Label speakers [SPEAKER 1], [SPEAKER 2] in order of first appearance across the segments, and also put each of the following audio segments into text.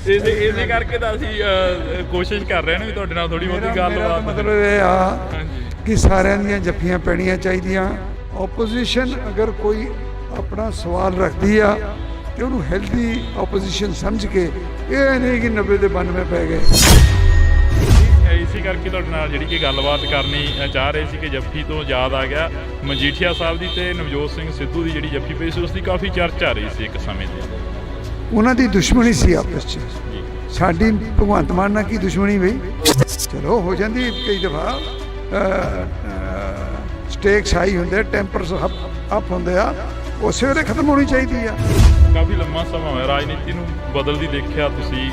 [SPEAKER 1] ਇਸੇ ਕਰਕੇ ਤਾਂ ਅਸੀਂ ਕੋਸ਼ਿਸ਼ ਕਰ ਰਹੇ ਹਾਂ ਵੀ ਤੁਹਾਡੇ ਨਾਲ ਥੋੜੀ ਬਹੁਤੀ ਗੱਲਬਾਤ।
[SPEAKER 2] ਮਤਲਬ ਇਹ ਆ ਕਿ ਸਾਰਿਆਂ ਦੀਆਂ ਜੱਫੀਆਂ ਪੈਣੀਆਂ ਚਾਹੀਦੀਆਂ। ਓਪੋਜੀਸ਼ਨ ਅਗਰ ਕੋਈ ਆਪਣਾ ਸਵਾਲ ਰੱਖਦੀ ਆ ਤੇ ਉਹਨੂੰ ਹੈਲਦੀ ਓਪੋਜੀਸ਼ਨ ਸਮਝ ਕੇ, ਇਹ ਨਹੀਂ ਕਿ 90 ਦੇ 92 ਪੈ ਗਏ।
[SPEAKER 1] ਇਸੇ ਕਰਕੇ ਤੁਹਾਡੇ ਨਾਲ ਜਿਹੜੀ ਕਿ ਗੱਲਬਾਤ ਕਰਨੀ ਚਾਹ ਰਹੇ ਸੀ ਕਿ ਜੱਫੀ ਤੋਂ ਯਾਦ ਆ ਗਿਆ ਮਜੀਠੀਆ ਸਾਹਿਬ ਦੀ ਤੇ ਨਵਜੋਤ ਸਿੰਘ ਸਿੱਧੂ ਦੀ ਜਿਹੜੀ ਜੱਫੀ ਪਈ ਸੀ ਉਸ ਦੀ ਕਾਫੀ ਚਰਚਾ ਰਹੀ ਸੀ ਇੱਕ ਸਮੇਂ ਤੇ। ਉਹਨਾਂ
[SPEAKER 2] ਦੀ ਦੁਸ਼ਮਣੀ ਸੀ ਆਪਸ 'ਚ, ਸਾਡੀ ਭਗਵੰਤ ਮਾਨ ਨਾਲ ਕੀ ਦੁਸ਼ਮਣੀ ਬਈ? ਚਲੋ ਹੋ ਜਾਂਦੀ ਕਈ ਦਫਾ, ਸਟੇਕਸ ਹਾਈ ਹੁੰਦੇ, ਟੈਂਪਰਸ ਅਪ ਹੁੰਦੇ ਆ, ਉਸੇ ਵੇਲੇ ਖਤਮ ਹੋਣੀ ਚਾਹੀਦੀ ਆ।
[SPEAKER 1] ਕਾਫੀ ਲੰਮਾ ਸਮਾਂ ਹੋਇਆ ਰਾਜਨੀਤੀ ਨੂੰ ਬਦਲਦੀ ਦੇਖਿਆ ਤੁਸੀਂ,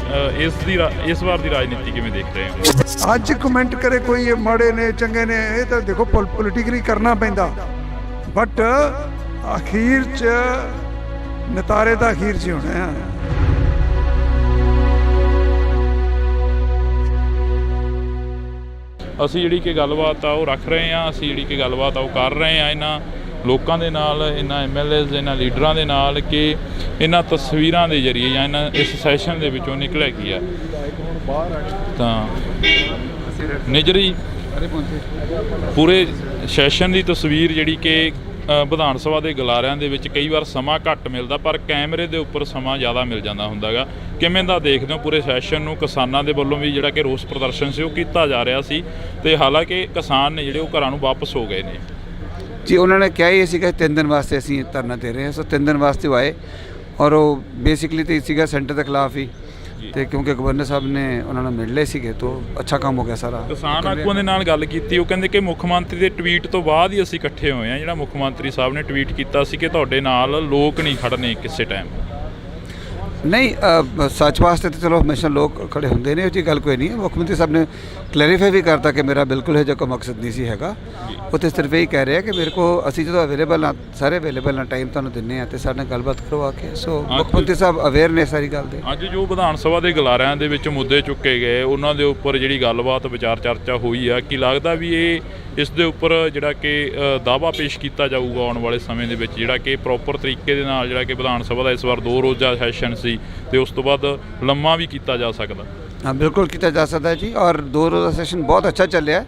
[SPEAKER 1] ਇਸ ਵਾਰ ਦੀ ਰਾਜਨੀਤੀ ਕਿਵੇਂ ਦੇਖ ਰਹੇ ਹੋ?
[SPEAKER 2] ਅੱਜ ਕਮੈਂਟ ਕਰੇ ਕੋਈ ਇਹ ਮਾੜੇ ਨੇ ਚੰਗੇ ਨੇ, ਇਹ ਤਾਂ ਦੇਖੋ ਪੋਲੀਟੀਕਲੀ ਕਰਨਾ ਪੈਂਦਾ, ਬਟ ਅਖੀਰ 'ਚ ਨਤਾਰੇ ਤਾਂ ਅਖੀਰ 'ਚ ਹੋਣੇ ਆ।
[SPEAKER 1] ਅਸੀਂ ਜਿਹੜੀ ਕਿ ਗੱਲਬਾਤ ਆ ਉਹ ਰੱਖ ਰਹੇ ਹਾਂ, ਅਸੀਂ ਜਿਹੜੀ ਕਿ ਗੱਲਬਾਤ ਆ ਉਹ ਕਰ ਰਹੇ ਹਾਂ ਇਹਨਾਂ ਲੋਕਾਂ ਦੇ ਨਾਲ, ਇਹਨਾਂ MLAs ਇਹਨਾਂ ਲੀਡਰਾਂ ਦੇ ਨਾਲ, ਕਿ ਇਹਨਾਂ ਤਸਵੀਰਾਂ ਦੇ ਜ਼ਰੀਏ ਜਾਂ ਇਹਨਾਂ ਇਸ ਸੈਸ਼ਨ ਦੇ ਵਿੱਚੋਂ ਨਿਕਲਿਆ ਕੀ ਆ। ਤਾਂ ਨਿਜਰੀ ਪੂਰੇ ਸੈਸ਼ਨ ਦੀ ਤਸਵੀਰ ਜਿਹੜੀ ਕਿ ਵਿਧਾਨ ਸਭਾ ਦੇ ਗਲਾਰਿਆਂ ਦੇ ਵਿੱਚ ਕਈ ਵਾਰ ਸਮਾਂ ਘੱਟ ਮਿਲਦਾ, ਪਰ ਕੈਮਰੇ ਦੇ ਉੱਪਰ ਸਮਾਂ ਜ਼ਿਆਦਾ ਮਿਲ ਜਾਂਦਾ ਹੁੰਦਾ ਗਾ। ਕਿਵੇਂ ਦਾ ਦੇਖਦੇ ਹੋ ਪੂਰੇ ਸੈਸ਼ਨ ਨੂੰ? ਕਿਸਾਨਾਂ ਦੇ ਵੱਲੋਂ ਵੀ ਜਿਹੜਾ ਕਿ ਰੋਸ ਪ੍ਰਦਰਸ਼ਨ ਸੀ ਉਹ ਕੀਤਾ ਜਾ ਰਿਹਾ ਸੀ, ਤੇ ਹਾਲਾਂਕਿ ਕਿਸਾਨ ਨੇ ਜਿਹੜੇ ਉਹ ਘਰਾਂ ਨੂੰ ਵਾਪਸ ਹੋ ਗਏ ਨੇ
[SPEAKER 3] ਜੀ। ਉਹਨਾਂ ਨੇ ਕਿਹਾ ਹੀ ਸੀਗਾ 3 ਦਿਨ ਵਾਸਤੇ ਅਸੀਂ ਧਰਨਾ ਦੇ ਰਹੇ ਹਾਂ, ਸੋ 3 ਦਿਨ ਵਾਸਤੇ ਉਹ ਆਏ, ਔਰ ਉਹ ਬੇਸਿਕਲੀ ਤਾਂ ਸੀਗਾ ਸੈਂਟਰ ਦੇ ਖਿਲਾਫ ਹੀ, ਤੇ ਕਿਉਂਕਿ ਗਵਰਨਰ ਸਾਹਿਬ ਨੇ ਉਹਨਾਂ ਨੂੰ ਮਿਲ ਲਏ ਸੀਗੇ, ਤਾਂ ਅੱਛਾ ਕੰਮ ਹੋ ਗਿਆ ਸਾਰਾ।
[SPEAKER 1] ਕਿਸਾਨ ਆਗੂਆਂ ਦੇ ਨਾਲ ਗੱਲ ਕੀਤੀ, ਉਹ ਕਹਿੰਦੇ ਕਿ ਮੁੱਖ ਮੰਤਰੀ ਦੇ ਟਵੀਟ ਤੋਂ ਬਾਅਦ ਹੀ ਅਸੀਂ ਇਕੱਠੇ ਹੋਏ ਹਾਂ। ਜਿਹੜਾ ਮੁੱਖ ਮੰਤਰੀ ਸਾਹਿਬ ਨੇ ਟਵੀਟ ਕੀਤਾ ਸੀ ਕਿ ਤੁਹਾਡੇ ਨਾਲ ਲੋਕ ਨਹੀਂ ਖੜਨੇ ਕਿਸੇ ਟਾਈਮ।
[SPEAKER 3] ਨਹੀਂ, ਸੱਚ ਵਾਸਤੇ ਤਾਂ ਚਲੋ ਹਮੇਸ਼ਾ ਲੋਕ ਖੜੇ ਹੁੰਦੇ ਨੇ, ਉਹ ਜੀ ਗੱਲ ਕੋਈ ਨਹੀਂ ਹੈ। ਮੁੱਖ ਮੰਤਰੀ ਸਾਹਿਬ ਨੇ ਕਲੈਰੀਫਾਈ ਵੀ ਕਰਤਾ ਕਿ ਮੇਰਾ ਬਿਲਕੁਲ ਇਹ ਜਿਹਾ ਕੋਈ ਮਕਸਦ ਨਹੀਂ ਸੀ ਹੈਗਾ। ਉਹ ਤਾਂ ਸਿਰਫ ਇਹੀ ਕਹਿ ਰਿਹਾ ਕਿ ਮੇਰੇ ਕੋਲ, ਅਸੀਂ ਜਦੋਂ ਅਵੇਲੇਬਲ ਹਾਂ, ਸਾਰੇ ਅਵੇਲੇਬਲ ਨਾਲ ਟਾਈਮ ਤੁਹਾਨੂੰ ਦਿੰਦੇ ਹਾਂ, ਅਤੇ ਸਾਡੇ ਨਾਲ ਗੱਲਬਾਤ ਕਰਵਾ ਕੇ। ਸੋ ਮੁੱਖ ਮੰਤਰੀ ਸਾਹਿਬ ਅਵੇਅਰ ਨੇ ਸਾਰੀ ਗੱਲ ਦੇ।
[SPEAKER 1] ਅੱਜ ਜੋ ਵਿਧਾਨ ਸਭਾ ਦੇ ਗਲਾਰਿਆਂ ਦੇ ਵਿੱਚ ਮੁੱਦੇ ਚੁੱਕੇ ਗਏ, ਉਹਨਾਂ ਦੇ ਉੱਪਰ ਜਿਹੜੀ ਗੱਲਬਾਤ ਵਿਚਾਰ ਚਰਚਾ ਹੋਈ ਆ, ਕੀ ਲੱਗਦਾ ਵੀ ਇਸ ਦੇ ਉੱਪਰ ਜਿਹੜਾ ਕਿ ਦਾਅਵਾ ਪੇਸ਼ ਕੀਤਾ ਜਾਊਗਾ ਆਉਣ ਵਾਲੇ ਸਮੇਂ ਦੇ ਵਿੱਚ, ਜਿਹੜਾ ਕਿ ਪ੍ਰੋਪਰ ਤਰੀਕੇ ਦੇ ਨਾਲ ਜਿਹੜਾ ਕਿ ਵਿਧਾਨ ਸਭਾ ਦਾ ਇਸ ਵਾਰ 2 ਰੋਜ਼ਾ ਸੈਸ਼ਨ ਸੀ ਤੇ ਉਸ ਤੋਂ ਬਾਅਦ ਲੰਮਾ ਵੀ ਕੀਤਾ ਜਾ ਸਕਦਾ?
[SPEAKER 3] ਹਾਂ, ਬਿਲਕੁਲ ਕੀਤਾ ਜਾ ਸਕਦਾ ਜੀ, ਔਰ 2 ਰੋਜ਼ਾ ਸੈਸ਼ਨ ਬਹੁਤ ਅੱਛਾ ਚੱਲਿਆ।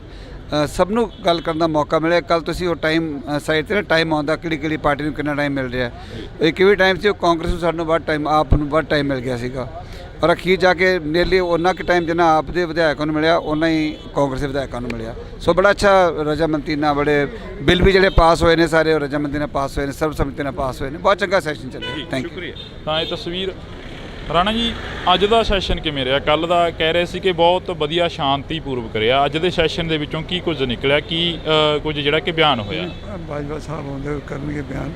[SPEAKER 3] ਸਭ ਨੂੰ ਗੱਲ ਕਰਨ ਦਾ ਮੌਕਾ ਮਿਲਿਆ। ਕੱਲ੍ਹ ਤੁਸੀਂ ਉਹ ਟਾਈਮ ਸਾਈਡ 'ਤੇ ਨਾ ਟਾਈਮ ਆਉਂਦਾ ਕਿਹੜੀ ਪਾਰਟੀ ਨੂੰ ਕਿੰਨਾ ਟਾਈਮ ਮਿਲ ਰਿਹਾ। ਇੱਕ ਵੀ ਟਾਈਮ ਸੀ ਉਹ ਕਾਂਗਰਸ ਨੂੰ ਸਾਨੂੰ ਵੱਧ ਟਾਈਮ, ਆਪ ਨੂੰ ਵੱਧ ਟਾਈਮ ਮਿਲ ਗਿਆ ਸੀਗਾ, ਔਰ ਅਖੀਰ ਜਾ ਕੇ ਨੀਅਰਲੀ ਉਹਨਾਂ ਕੁ ਟਾਈਮ ਜਿੰਨਾ ਆਪ ਦੇ ਵਿਧਾਇਕਾਂ ਨੂੰ ਮਿਲਿਆ, ਉਹਨਾਂ ਹੀ ਕਾਂਗਰਸ ਦੇ ਵਿਧਾਇਕਾਂ ਨੂੰ ਮਿਲਿਆ। ਸੋ ਬੜਾ ਅੱਛਾ ਰਜਾਮੰਦੀ ਨਾਲ, ਬੜੇ ਬਿੱਲ ਵੀ ਜਿਹੜੇ ਪਾਸ ਹੋਏ ਨੇ ਸਾਰੇ ਉਹ ਰਜਾਮੰਦੀ ਨਾਲ ਪਾਸ ਹੋਏ ਨੇ, ਸਰਬਸੰਮਤੀ ਨਾਲ ਪਾਸ ਹੋਏ ਨੇ। ਬਹੁਤ ਚੰਗਾ ਸੈਸ਼ਨ ਚੱਲਿਆ। Thank you.
[SPEAKER 1] ਤਾਂ ਇਹ ਤਸਵੀਰ ਰਾਣਾ ਜੀ, ਅੱਜ ਦਾ ਸੈਸ਼ਨ ਕਿਵੇਂ ਰਿਹਾ? ਕੱਲ੍ਹ ਦਾ ਕਹਿ ਰਹੇ ਸੀ ਕਿ ਬਹੁਤ ਵਧੀਆ ਸ਼ਾਂਤੀਪੂਰਵਕ ਰਿਹਾ। ਅੱਜ ਦੇ ਸੈਸ਼ਨ ਦੇ ਵਿੱਚੋਂ ਕੀ ਕੁਝ ਨਿਕਲਿਆ, ਕੀ ਕੁਝ ਜਿਹੜਾ ਕਿ ਬਿਆਨ ਹੋਇਆ?
[SPEAKER 2] ਬਾਜਵਾ ਸਾਹਿਬ ਆਉਂਦੇ ਕਰਨਗੇ ਬਿਆਨ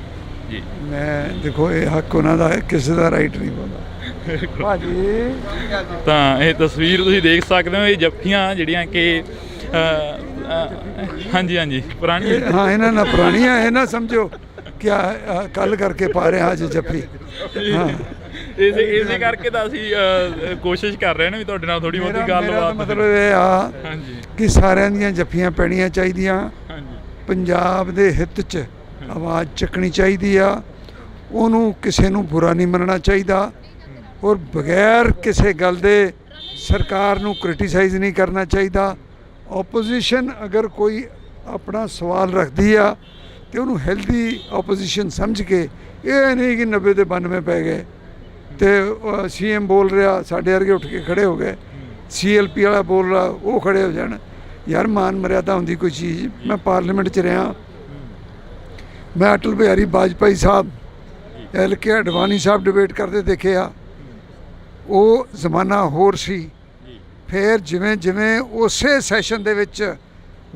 [SPEAKER 1] ਜੀ।
[SPEAKER 2] ਮੈਂ ਦੇਖੋ ਇਹ ਹੱਕ ਉਹਨਾਂ ਦਾ ਹੈ, ਕਿਸੇ ਦਾ ਰਾਈਟ ਨਹੀਂ ਬੋਲਦਾ ਭਾਜੀ।
[SPEAKER 1] ਤਾਂ ਇਹ ਤਸਵੀਰ ਤੁਸੀਂ ਦੇਖ ਸਕਦੇ ਹੋ, ਇਹ ਜੱਫੀਆਂ ਜਿਹੜੀਆਂ ਕਿ ਹਾਂਜੀ ਪੁਰਾਣੀ,
[SPEAKER 2] ਹਾਂ ਇਹਨਾਂ ਨਾਲ ਪੁਰਾਣੀਆਂ, ਇਹ ਨਾ ਸਮਝੋ ਕਿ ਕੱਲ ਕਰਕੇ ਪਾ ਰਹੇ ਅੱਜ ਜੱਫੀ। ਹਾਂ,
[SPEAKER 1] ਇਸੇ ਕਰਕੇ ਤਾਂ ਅਸੀਂ ਕੋਸ਼ਿਸ਼ ਕਰ ਰਹੇ ਹਾਂ ਵੀ ਤੁਹਾਡੇ ਨਾਲ ਥੋੜੀ ਬਹੁਤੀ ਗੱਲਬਾਤ।
[SPEAKER 2] ਮਤਲਬ ਇਹ ਆ ਕਿ ਸਾਰਿਆਂ ਦੀਆਂ ਜੱਫੀਆਂ ਪੈਣੀਆਂ ਚਾਹੀਦੀਆਂ। ਪੰਜਾਬ ਦੇ ਹਿੱਤ 'ਚ ਆਵਾਜ਼ ਚੱਕਣੀ ਚਾਹੀਦੀ ਆ, ਉਹਨੂੰ ਕਿਸੇ ਨੂੰ ਬੁਰਾ ਨਹੀਂ ਮੰਨਣਾ ਚਾਹੀਦਾ, ਔਰ ਬਗੈਰ ਕਿਸੇ ਗੱਲ ਦੇ ਸਰਕਾਰ ਨੂੰ ਕ੍ਰਿਟੀਸਾਈਜ਼ ਨਹੀਂ ਕਰਨਾ ਚਾਹੀਦਾ। ਓਪੋਜੀਸ਼ਨ ਅਗਰ ਕੋਈ ਆਪਣਾ ਸਵਾਲ ਰੱਖਦੀ ਆ ਤੇ ਉਹਨੂੰ ਹੈਲਦੀ ਓਪੋਜੀਸ਼ਨ ਸਮਝ ਕੇ, ਇਹ ਨਹੀਂ ਕਿ 90 ਦੇ 92 ਪੈ ਗਏ ਤੇ CM ਬੋਲ ਰਿਹਾ, ਸਾਡੇ ਵਰਗੇ ਉੱਠ ਕੇ ਖੜੇ ਹੋ ਗਏ, CLP ਵਾਲਾ ਬੋਲ ਰਿਹਾ ਉਹ ਖੜੇ ਹੋ ਜਾਣ। ਯਾਰ ਮਾਨ ਮਰਿਆਦਾ ਹੁੰਦੀ ਕੋਈ ਚੀਜ਼। ਮੈਂ ਪਾਰਲੀਮੈਂਟ 'ਚ ਰਿਹਾ, ਮੈਂ ਅਟਲ ਬਿਹਾਰੀ ਵਾਜਪਾਈ ਸਾਹਿਬ, LK ਅਡਵਾਨੀ ਸਾਹਿਬ ਡਿਬੇਟ ਕਰਦੇ ਦੇਖੇ ਆ। ਉਹ ਜ਼ਮਾਨਾ ਹੋਰ ਸੀ। ਫਿਰ ਜਿਵੇਂ ਜਿਵੇਂ ਉਸੇ ਸੈਸ਼ਨ ਦੇ ਵਿੱਚ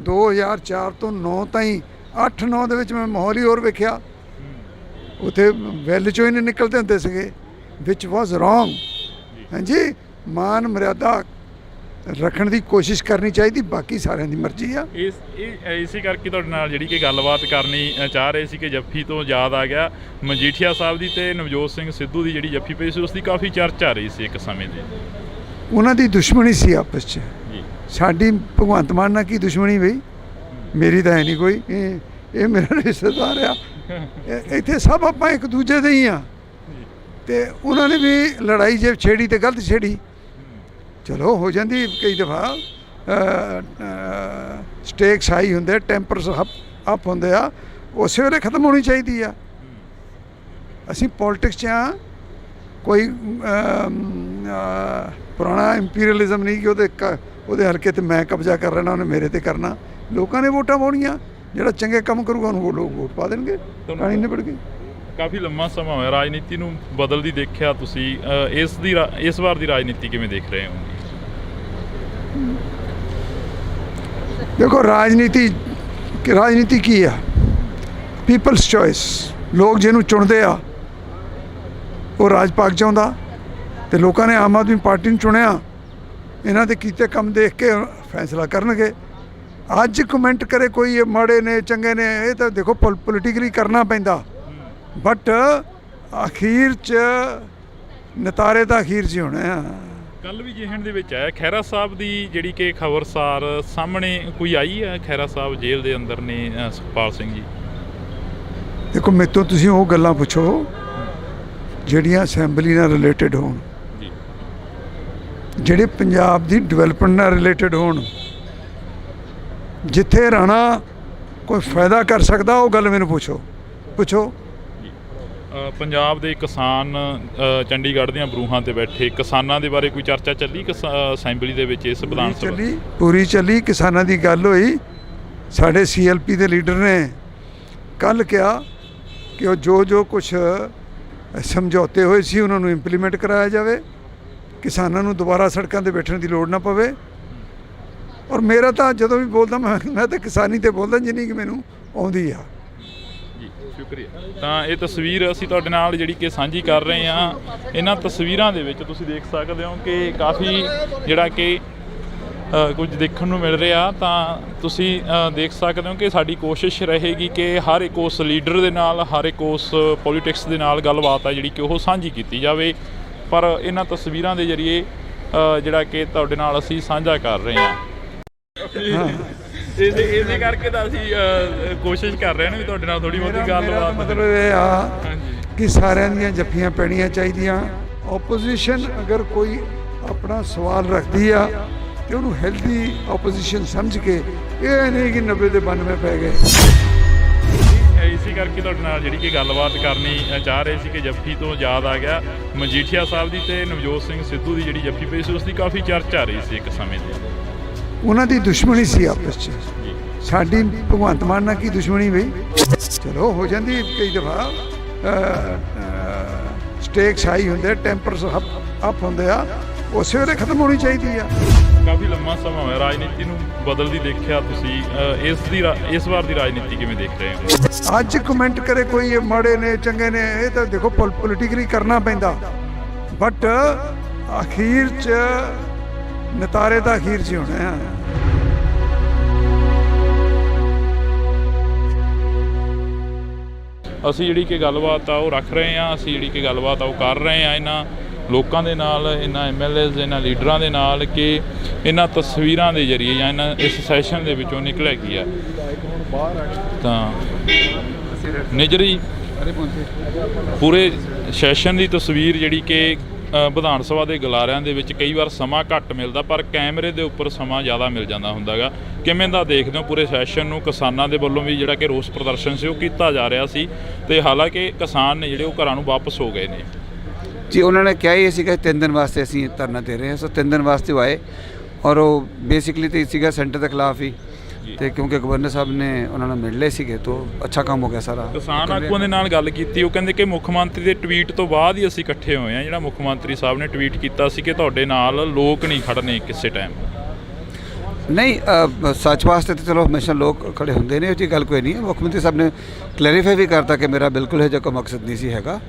[SPEAKER 2] 2004 ਤੋਂ 9 ਤਾਈਂ 8-9 ਦੇ ਵਿੱਚ ਮੈਂ ਮਾਹੌਲ ਹੀ ਹੋਰ ਵੇਖਿਆ। ਉੱਥੇ ਵੈਲ 'ਚੋਂ ਹੀ ਨਹੀਂ ਨਿਕਲਦੇ ਹੁੰਦੇ ਸੀਗੇ, ਵਿਚ ਵਾਜ਼ ਰੋਂਗ। ਹਾਂਜੀ, ਮਾਨ ਮਰਿਆਦਾ ਰੱਖਣ ਦੀ ਕੋਸ਼ਿਸ਼ ਕਰਨੀ ਚਾਹੀਦੀ, ਬਾਕੀ ਸਾਰਿਆਂ ਦੀ ਮਰਜ਼ੀ ਆ।
[SPEAKER 1] ਇਸੇ ਕਰਕੇ ਤੁਹਾਡੇ ਨਾਲ ਜਿਹੜੀ ਕਿ ਗੱਲਬਾਤ ਕਰਨੀ ਚਾਹ ਰਹੇ ਸੀ ਕਿ ਜੱਫੀ ਤੋਂ ਯਾਦ ਆ ਗਿਆ ਮਜੀਠੀਆ ਸਾਹਿਬ ਦੀ ਤੇ ਨਵਜੋਤ ਸਿੰਘ ਸਿੱਧੂ ਦੀ ਜਿਹੜੀ ਜੱਫੀ ਪਈ ਸੀ ਉਸ ਦੀ ਕਾਫੀ ਚਰਚਾ ਰਹੀ ਸੀ ਇੱਕ ਸਮੇਂ ਤੇ।
[SPEAKER 2] ਉਹਨਾਂ ਦੀ ਦੁਸ਼ਮਣੀ ਸੀ ਆਪਸ 'ਚ, ਸਾਡੀ ਭਗਵੰਤ ਮਾਨ ਨਾਲ ਕੀ ਦੁਸ਼ਮਣੀ ਬਈ? ਮੇਰੀ ਤਾਂ ਹੈ ਨਹੀਂ ਕੋਈ, ਇਹ ਮੇਰਾ ਰਿਸ਼ਤੇਦਾਰ ਆ। ਇੱਥੇ ਸਭ ਆਪਾਂ ਇੱਕ ਦੂਜੇ ਦੇ ਹੀ ਆ। ਤੇ ਉਹਨਾਂ ਨੇ ਵੀ ਲੜਾਈ ਜੇ ਛੇੜੀ ਤੇ ਗਲਤ ਛੇੜੀ, ਚਲੋ ਹੋ ਜਾਂਦੀ ਕਈ ਦਫਾ। ਸਟੇਕਸ ਹਾਈ ਹੁੰਦੇ, ਟੈਂਪਰਸ ਅਪ ਹੁੰਦੇ ਆ, ਉਸੇ ਵੇਲੇ ਖਤਮ ਹੋਣੀ ਚਾਹੀਦੀ ਆ। ਅਸੀਂ ਪੋਲਿਟਿਕਸ 'ਚ ਆ, ਕੋਈ ਪੁਰਾਣਾ ਇੰਪੀਰੀਅਲਿਜ਼ਮ ਨਹੀਂ ਕਿ ਉਹਦੇ ਹਲਕੇ ਤੇ ਮੈਂ ਕਬਜ਼ਾ ਕਰ ਲੈਣਾ, ਉਹਨੇ ਮੇਰੇ ਤੇ ਕਰਨਾ। ਲੋਕਾਂ ਨੇ ਵੋਟਾਂ ਪਾਉਣੀਆਂ, ਜਿਹੜਾ ਚੰਗੇ ਕੰਮ ਕਰੂਗਾ ਉਹਨੂੰ ਲੋਕ ਵੋਟ ਪਾ ਦੇਣਗੇ, ਕਹਾਣੀ ਨਿਬੜ ਗਈ।
[SPEAKER 1] ਕਾਫੀ ਲੰਮਾ ਸਮਾਂ ਹੋਇਆ ਰਾਜਨੀਤੀ ਨੂੰ ਬਦਲਦੀ ਦੇਖਿਆ ਤੁਸੀਂ, ਇਸ ਵਾਰ ਦੀ ਰਾਜਨੀਤੀ ਕਿਵੇਂ ਦੇਖ ਰਹੇ ਹੋ?
[SPEAKER 2] ਦੇਖੋ ਰਾਜਨੀਤੀ ਕੀ ਆ? People's choice. ਲੋਕ ਜਿਹਨੂੰ ਚੁਣਦੇ ਆ ਉਹ ਰਾਜ ਪਾਕ ਚਾਹੁੰਦਾ, ਤੇ ਲੋਕਾਂ ਨੇ ਆਮ ਆਦਮੀ ਪਾਰਟੀ ਨੂੰ ਚੁਣਿਆ। ਇਹਨਾਂ ਦੇ ਕੀਤੇ ਕੰਮ ਦੇਖ ਕੇ ਫੈਸਲਾ ਕਰਨਗੇ। ਅੱਜ ਕਮੈਂਟ ਕਰੇ ਕੋਈ ਇਹ ਮਾੜੇ ਨੇ ਚੰਗੇ ਨੇ, ਇਹ ਤਾਂ ਦੇਖੋ ਪੋਲੀਟੀਕਲੀ ਕਰਨਾ ਪੈਂਦਾ, ਬਟ ਅਖੀਰ 'ਚ ਨਤਾਰੇ ਤਾਂ ਅਖੀਰ 'ਚ ਹੀ ਹੋਣੇ ਆ।
[SPEAKER 1] ਕੱਲ ਵੀ ਜਿਹਣ ਦੇ ਵਿੱਚ ਆਇਆ ਖਹਿਰਾ ਸਾਹਿਬ ਦੀ ਜਿਹੜੀ ਕਿ ਖਬਰਸਾਰ ਸਾਹਮਣੇ ਕੋਈ ਆਈ ਹੈ, ਖਹਿਰਾ ਸਾਹਿਬ ਜੇਲ੍ਹ ਦੇ ਅੰਦਰ ਨੇ ਸੁਖਪਾਲ ਸਿੰਘ ਜੀ।
[SPEAKER 2] ਦੇਖੋ ਮੇਰੇ ਤੋਂ ਤੁਸੀਂ ਉਹ ਗੱਲਾਂ ਪੁੱਛੋ ਜਿਹੜੀਆਂ ਅਸੈਂਬਲੀ ਨਾਲ ਰਿਲੇਟਡ ਹੋਣ, ਜਿਹੜੇ ਪੰਜਾਬ ਦੀ ਡਿਵੈਲਪਮੈਂਟ ਨਾਲ ਰਿਲੇਟਡ ਹੋਣ। ਜਿੱਥੇ ਰਾਣਾ ਕੋਈ ਫਾਇਦਾ ਕਰ ਸਕਦਾ ਉਹ ਗੱਲ ਮੈਨੂੰ ਪੁੱਛੋ।
[SPEAKER 1] ਪੰਜਾਬ ਦੇ ਕਿਸਾਨ ਚੰਡੀਗੜ੍ਹ ਦੀਆਂ ਬਰੂਹਾਂ ਤੇ ਬੈਠੇ ਕਿਸਾਨਾਂ ਦੇ ਬਾਰੇ ਕੋਈ ਚਰਚਾ ਚੱਲੀ ਅਸੈਂਬਲੀ ਦੇ ਵਿੱਚ? ਇਸ ਵਿਧਾਨ ਸਭਾ
[SPEAKER 2] ਪੂਰੀ ਚੱਲੀ, ਕਿਸਾਨਾਂ ਦੀ ਗੱਲ ਹੋਈ। ਸਾਡੇ CLP ਦੇ ਲੀਡਰ ਨੇ ਕੱਲ੍ਹ ਕਿਹਾ ਕਿ ਉਹ ਜੋ ਕੁਛ ਸਮਝੌਤੇ ਹੋਏ ਸੀ ਉਹਨਾਂ ਨੂੰ ਇੰਪਲੀਮੈਂਟ ਕਰਾਇਆ ਜਾਵੇ, ਕਿਸਾਨਾਂ ਨੂੰ ਦੁਬਾਰਾ ਸੜਕਾਂ 'ਤੇ ਬੈਠਣ ਦੀ ਲੋੜ ਨਾ ਪਵੇ। ਔਰ ਮੇਰਾ ਤਾਂ ਜਦੋਂ ਵੀ ਬੋਲਦਾ ਮੈਂ ਤਾਂ ਕਿਸਾਨੀ 'ਤੇ ਬੋਲਦਾ ਜਿੰਨੀ ਕਿ ਮੈਨੂੰ ਆਉਂਦੀ ਆ।
[SPEAKER 1] ਜੀ ਸ਼ੁਕਰੀਆ। ਤਾਂ ਇਹ ਤਸਵੀਰ ਅਸੀਂ ਤੁਹਾਡੇ ਨਾਲ ਜਿਹੜੀ ਕਿ ਸਾਂਝੀ ਕਰ ਰਹੇ ਹਾਂ। ਇਹਨਾਂ ਤਸਵੀਰਾਂ ਦੇ ਵਿੱਚ ਤੁਸੀਂ ਦੇਖ ਸਕਦੇ ਹੋ ਕਿ ਕਾਫੀ ਜਿਹੜਾ ਕਿ ਕੁਝ ਦੇਖਣ ਨੂੰ ਮਿਲ ਰਿਹਾ। ਤਾਂ ਤੁਸੀਂ ਦੇਖ ਸਕਦੇ ਹੋ ਕਿ ਸਾਡੀ ਕੋਸ਼ਿਸ਼ ਰਹੇਗੀ ਕਿ ਹਰ ਇੱਕ ਉਸ ਲੀਡਰ ਦੇ ਨਾਲ, ਹਰ ਇੱਕ ਉਸ ਪੋਲੀਟਿਕਸ ਦੇ ਨਾਲ ਗੱਲਬਾਤ ਆ ਜਿਹੜੀ ਕਿ ਉਹ ਸਾਂਝੀ ਕੀਤੀ ਜਾਵੇ। ਪਰ ਇਹਨਾਂ ਤਸਵੀਰਾਂ ਦੇ ਜ਼ਰੀਏ ਜਿਹੜਾ ਕਿ ਤੁਹਾਡੇ ਨਾਲ ਅਸੀਂ ਸਾਂਝਾ ਕਰ ਰਹੇ ਹਾਂ। ਇਸੇ ਕਰਕੇ ਤਾਂ ਅਸੀਂ ਕੋਸ਼ਿਸ਼ ਕਰ ਰਹੇ ਹਾਂ ਵੀ ਤੁਹਾਡੇ ਨਾਲ ਥੋੜ੍ਹੀ ਬਹੁਤੀ ਗੱਲਬਾਤ।
[SPEAKER 2] ਮਤਲਬ ਇਹ ਆ ਕਿ ਸਾਰਿਆਂ ਦੀਆਂ ਜੱਫੀਆਂ ਪੈਣੀਆਂ ਚਾਹੀਦੀਆਂ। ਓਪੋਜੀਸ਼ਨ ਅਗਰ ਕੋਈ ਆਪਣਾ ਸਵਾਲ ਰੱਖਦੀ ਆ ਤੇ ਉਹਨੂੰ ਹੈਲਦੀ ਆਪੋਜੀਸ਼ਨ ਸਮਝ ਕੇ, ਇਹ ਨਹੀਂ ਕਿ 90 ਦੇ 92 ਪੈ ਗਏ।
[SPEAKER 1] ਇਸੇ ਕਰਕੇ ਤੁਹਾਡੇ ਨਾਲ ਜਿਹੜੀ ਕਿ ਗੱਲਬਾਤ ਕਰਨੀ ਚਾਹ ਰਹੇ ਸੀ ਕਿ ਜੱਫੀ ਤੋਂ ਯਾਦ ਆ ਗਿਆ ਮਜੀਠੀਆ ਸਾਹਿਬ ਦੀ ਤੇ ਨਵਜੋਤ ਸਿੰਘ ਸਿੱਧੂ ਦੀ ਜਿਹੜੀ ਜੱਫੀ ਪਈ ਸੀ, ਉਸ ਦੀ ਕਾਫੀ ਚਰਚਾ ਰਹੀ ਸੀ ਇੱਕ ਸਮੇਂ ਤੇ। ਉਹਨਾਂ
[SPEAKER 2] ਦੀ ਦੁਸ਼ਮਣੀ ਸੀ ਆਪਸ 'ਚ, ਸਾਡੀ ਭਗਵੰਤ ਮਾਨ ਨਾਲ ਕੀ ਦੁਸ਼ਮਣੀ ਬਈ? ਚਲੋ ਹੋ ਜਾਂਦੀ ਕਈ ਦਫਾ। ਸਟੇਕਸ ਹਾਈ ਹੁੰਦੇ, ਟੈਂਪਰਸ ਅਪ ਹੁੰਦੇ ਆ, ਉਸੇ ਵੇਲੇ ਖਤਮ ਹੋਣੀ ਚਾਹੀਦੀ ਆ।
[SPEAKER 1] ਕਾਫੀ ਲੰਮਾ ਸਮਾਂ ਹੋਇਆ ਰਾਜਨੀਤੀ ਨੂੰ ਬਦਲਦੀ ਦੇਖਿਆ ਤੁਸੀਂ, ਇਸ ਵਾਰ ਦੀ ਰਾਜਨੀਤੀ ਕਿਵੇਂ ਦੇਖ ਰਹੇ ਹੋ?
[SPEAKER 2] ਅੱਜ ਕਮੈਂਟ ਕਰੇ ਕੋਈ ਇਹ ਮਾੜੇ ਨੇ ਚੰਗੇ ਨੇ, ਇਹ ਤਾਂ ਦੇਖੋ ਪੋਲੀਟੀਕਲੀ ਕਰਨਾ ਪੈਂਦਾ, ਬਟ ਅਖੀਰ 'ਚ ਨਤਾਰੇ ਤਾਂ ਅਖੀਰ 'ਚ ਹੀ ਹੋਣੇ ਆ।
[SPEAKER 1] ਅਸੀਂ ਜਿਹੜੀ ਕਿ ਗੱਲਬਾਤ ਆ ਉਹ ਰੱਖ ਰਹੇ ਹਾਂ, ਅਸੀਂ ਜਿਹੜੀ ਕਿ ਗੱਲਬਾਤ ਆ ਉਹ ਕਰ ਰਹੇ ਹਾਂ ਇਹਨਾਂ ਲੋਕਾਂ ਦੇ ਨਾਲ, ਇਹਨਾਂ MLAs, ਇਹਨਾਂ ਲੀਡਰਾਂ ਦੇ ਨਾਲ ਕਿ ਇਹਨਾਂ ਤਸਵੀਰਾਂ ਦੇ ਜ਼ਰੀਏ ਜਾਂ ਇਸ ਸੈਸ਼ਨ ਦੇ ਵਿੱਚੋਂ ਨਿਕਲਿਆ ਕੀ ਆ। ਤਾਂ ਨਿਜਰੀ ਪੂਰੇ ਸੈਸ਼ਨ ਦੀ ਤਸਵੀਰ ਜਿਹੜੀ ਕਿ ਵਿਧਾਨ ਸਭਾ ਦੇ ਗਲਾਰਿਆਂ ਦੇ ਵਿੱਚ ਕਈ ਵਾਰ ਸਮਾਂ ਘੱਟ ਮਿਲਦਾ, ਪਰ ਕੈਮਰੇ ਦੇ ਉੱਪਰ ਸਮਾਂ ਜ਼ਿਆਦਾ ਮਿਲ ਜਾਂਦਾ ਹੁੰਦਾ ਗਾ। ਕਿਵੇਂ ਦਾ ਦੇਖਦੇ ਹੋ ਪੂਰੇ ਸੈਸ਼ਨ ਨੂੰ? ਕਿਸਾਨਾਂ ਦੇ ਵੱਲੋਂ ਵੀ ਜਿਹੜਾ ਕਿ ਰੋਸ ਪ੍ਰਦਰਸ਼ਨ ਸੀ ਉਹ ਕੀਤਾ ਜਾ ਰਿਹਾ ਸੀ, ਤੇ ਹਾਲਾਂਕਿ ਕਿਸਾਨ ਨੇ ਜਿਹੜੇ ਉਹ ਘਰਾਂ ਨੂੰ ਵਾਪਸ ਹੋ ਗਏ ਨੇ।
[SPEAKER 3] ਜੀ ਉਹਨਾਂ ਨੇ ਕਿਹਾ ਹੀ ਸੀਗਾ 3 ਦਿਨ ਵਾਸਤੇ ਅਸੀਂ ਧਰਨਾ ਦੇ ਰਹੇ ਹਾਂ। ਸੋ 3 ਦਿਨ ਵਾਸਤੇ ਉਹ ਆਏ, ਔਰ ਉਹ ਬੇਸਿਕਲੀ ਤਾਂ ਸੀਗਾ ਸੈਂਟਰ ਦੇ ਖਿਲਾਫ ਹੀ, ਤੇ ਕਿਉਂਕਿ ਗਵਰਨਰ ਸਾਹਿਬ ਨੇ ਉਹਨਾਂ ਨਾਲ ਮਿਲ ਲਏ ਸੀਗੇ ਤਾਂ ਅੱਛਾ ਕੰਮ ਹੋ ਗਿਆ ਸਾਰਾ।
[SPEAKER 1] ਕਿਸਾਨ ਆਗੂਆਂ ਦੇ ਨਾਲ ਗੱਲ ਕੀਤੀ, ਉਹ ਕਹਿੰਦੇ ਕਿ ਮੁੱਖ ਮੰਤਰੀ ਦੇ ਟਵੀਟ ਤੋਂ ਬਾਅਦ ਹੀ ਅਸੀਂ ਇਕੱਠੇ ਹੋਏ ਹਾਂ। ਜਿਹੜਾ ਮੁੱਖ ਮੰਤਰੀ ਸਾਹਿਬ ਨੇ ਟਵੀਟ ਕੀਤਾ ਸੀ ਕਿ ਤੁਹਾਡੇ ਨਾਲ ਲੋਕ ਨਹੀਂ ਖੜਨੇ ਕਿਸੇ ਟਾਈਮ।
[SPEAKER 3] ਨਹੀਂ, ਸੱਚ ਵਾਸਤੇ ਤਾਂ ਚਲੋ ਹਮੇਸ਼ਾ ਲੋਕ ਖੜੇ ਹੁੰਦੇ ਨੇ, ਉਹ ਜੀ ਗੱਲ ਕੋਈ ਨਹੀਂ ਹੈ। ਮੁੱਖ ਮੰਤਰੀ ਸਾਹਿਬ ਨੇ ਕਲੈਰੀਫਾਈ ਵੀ ਕਰਤਾ ਕਿ ਮੇਰਾ ਬਿਲਕੁਲ ਇਹ ਜਿਹਾ ਕੋਈ ਮਕਸਦ ਨਹੀਂ ਸੀ ਹੈਗਾ।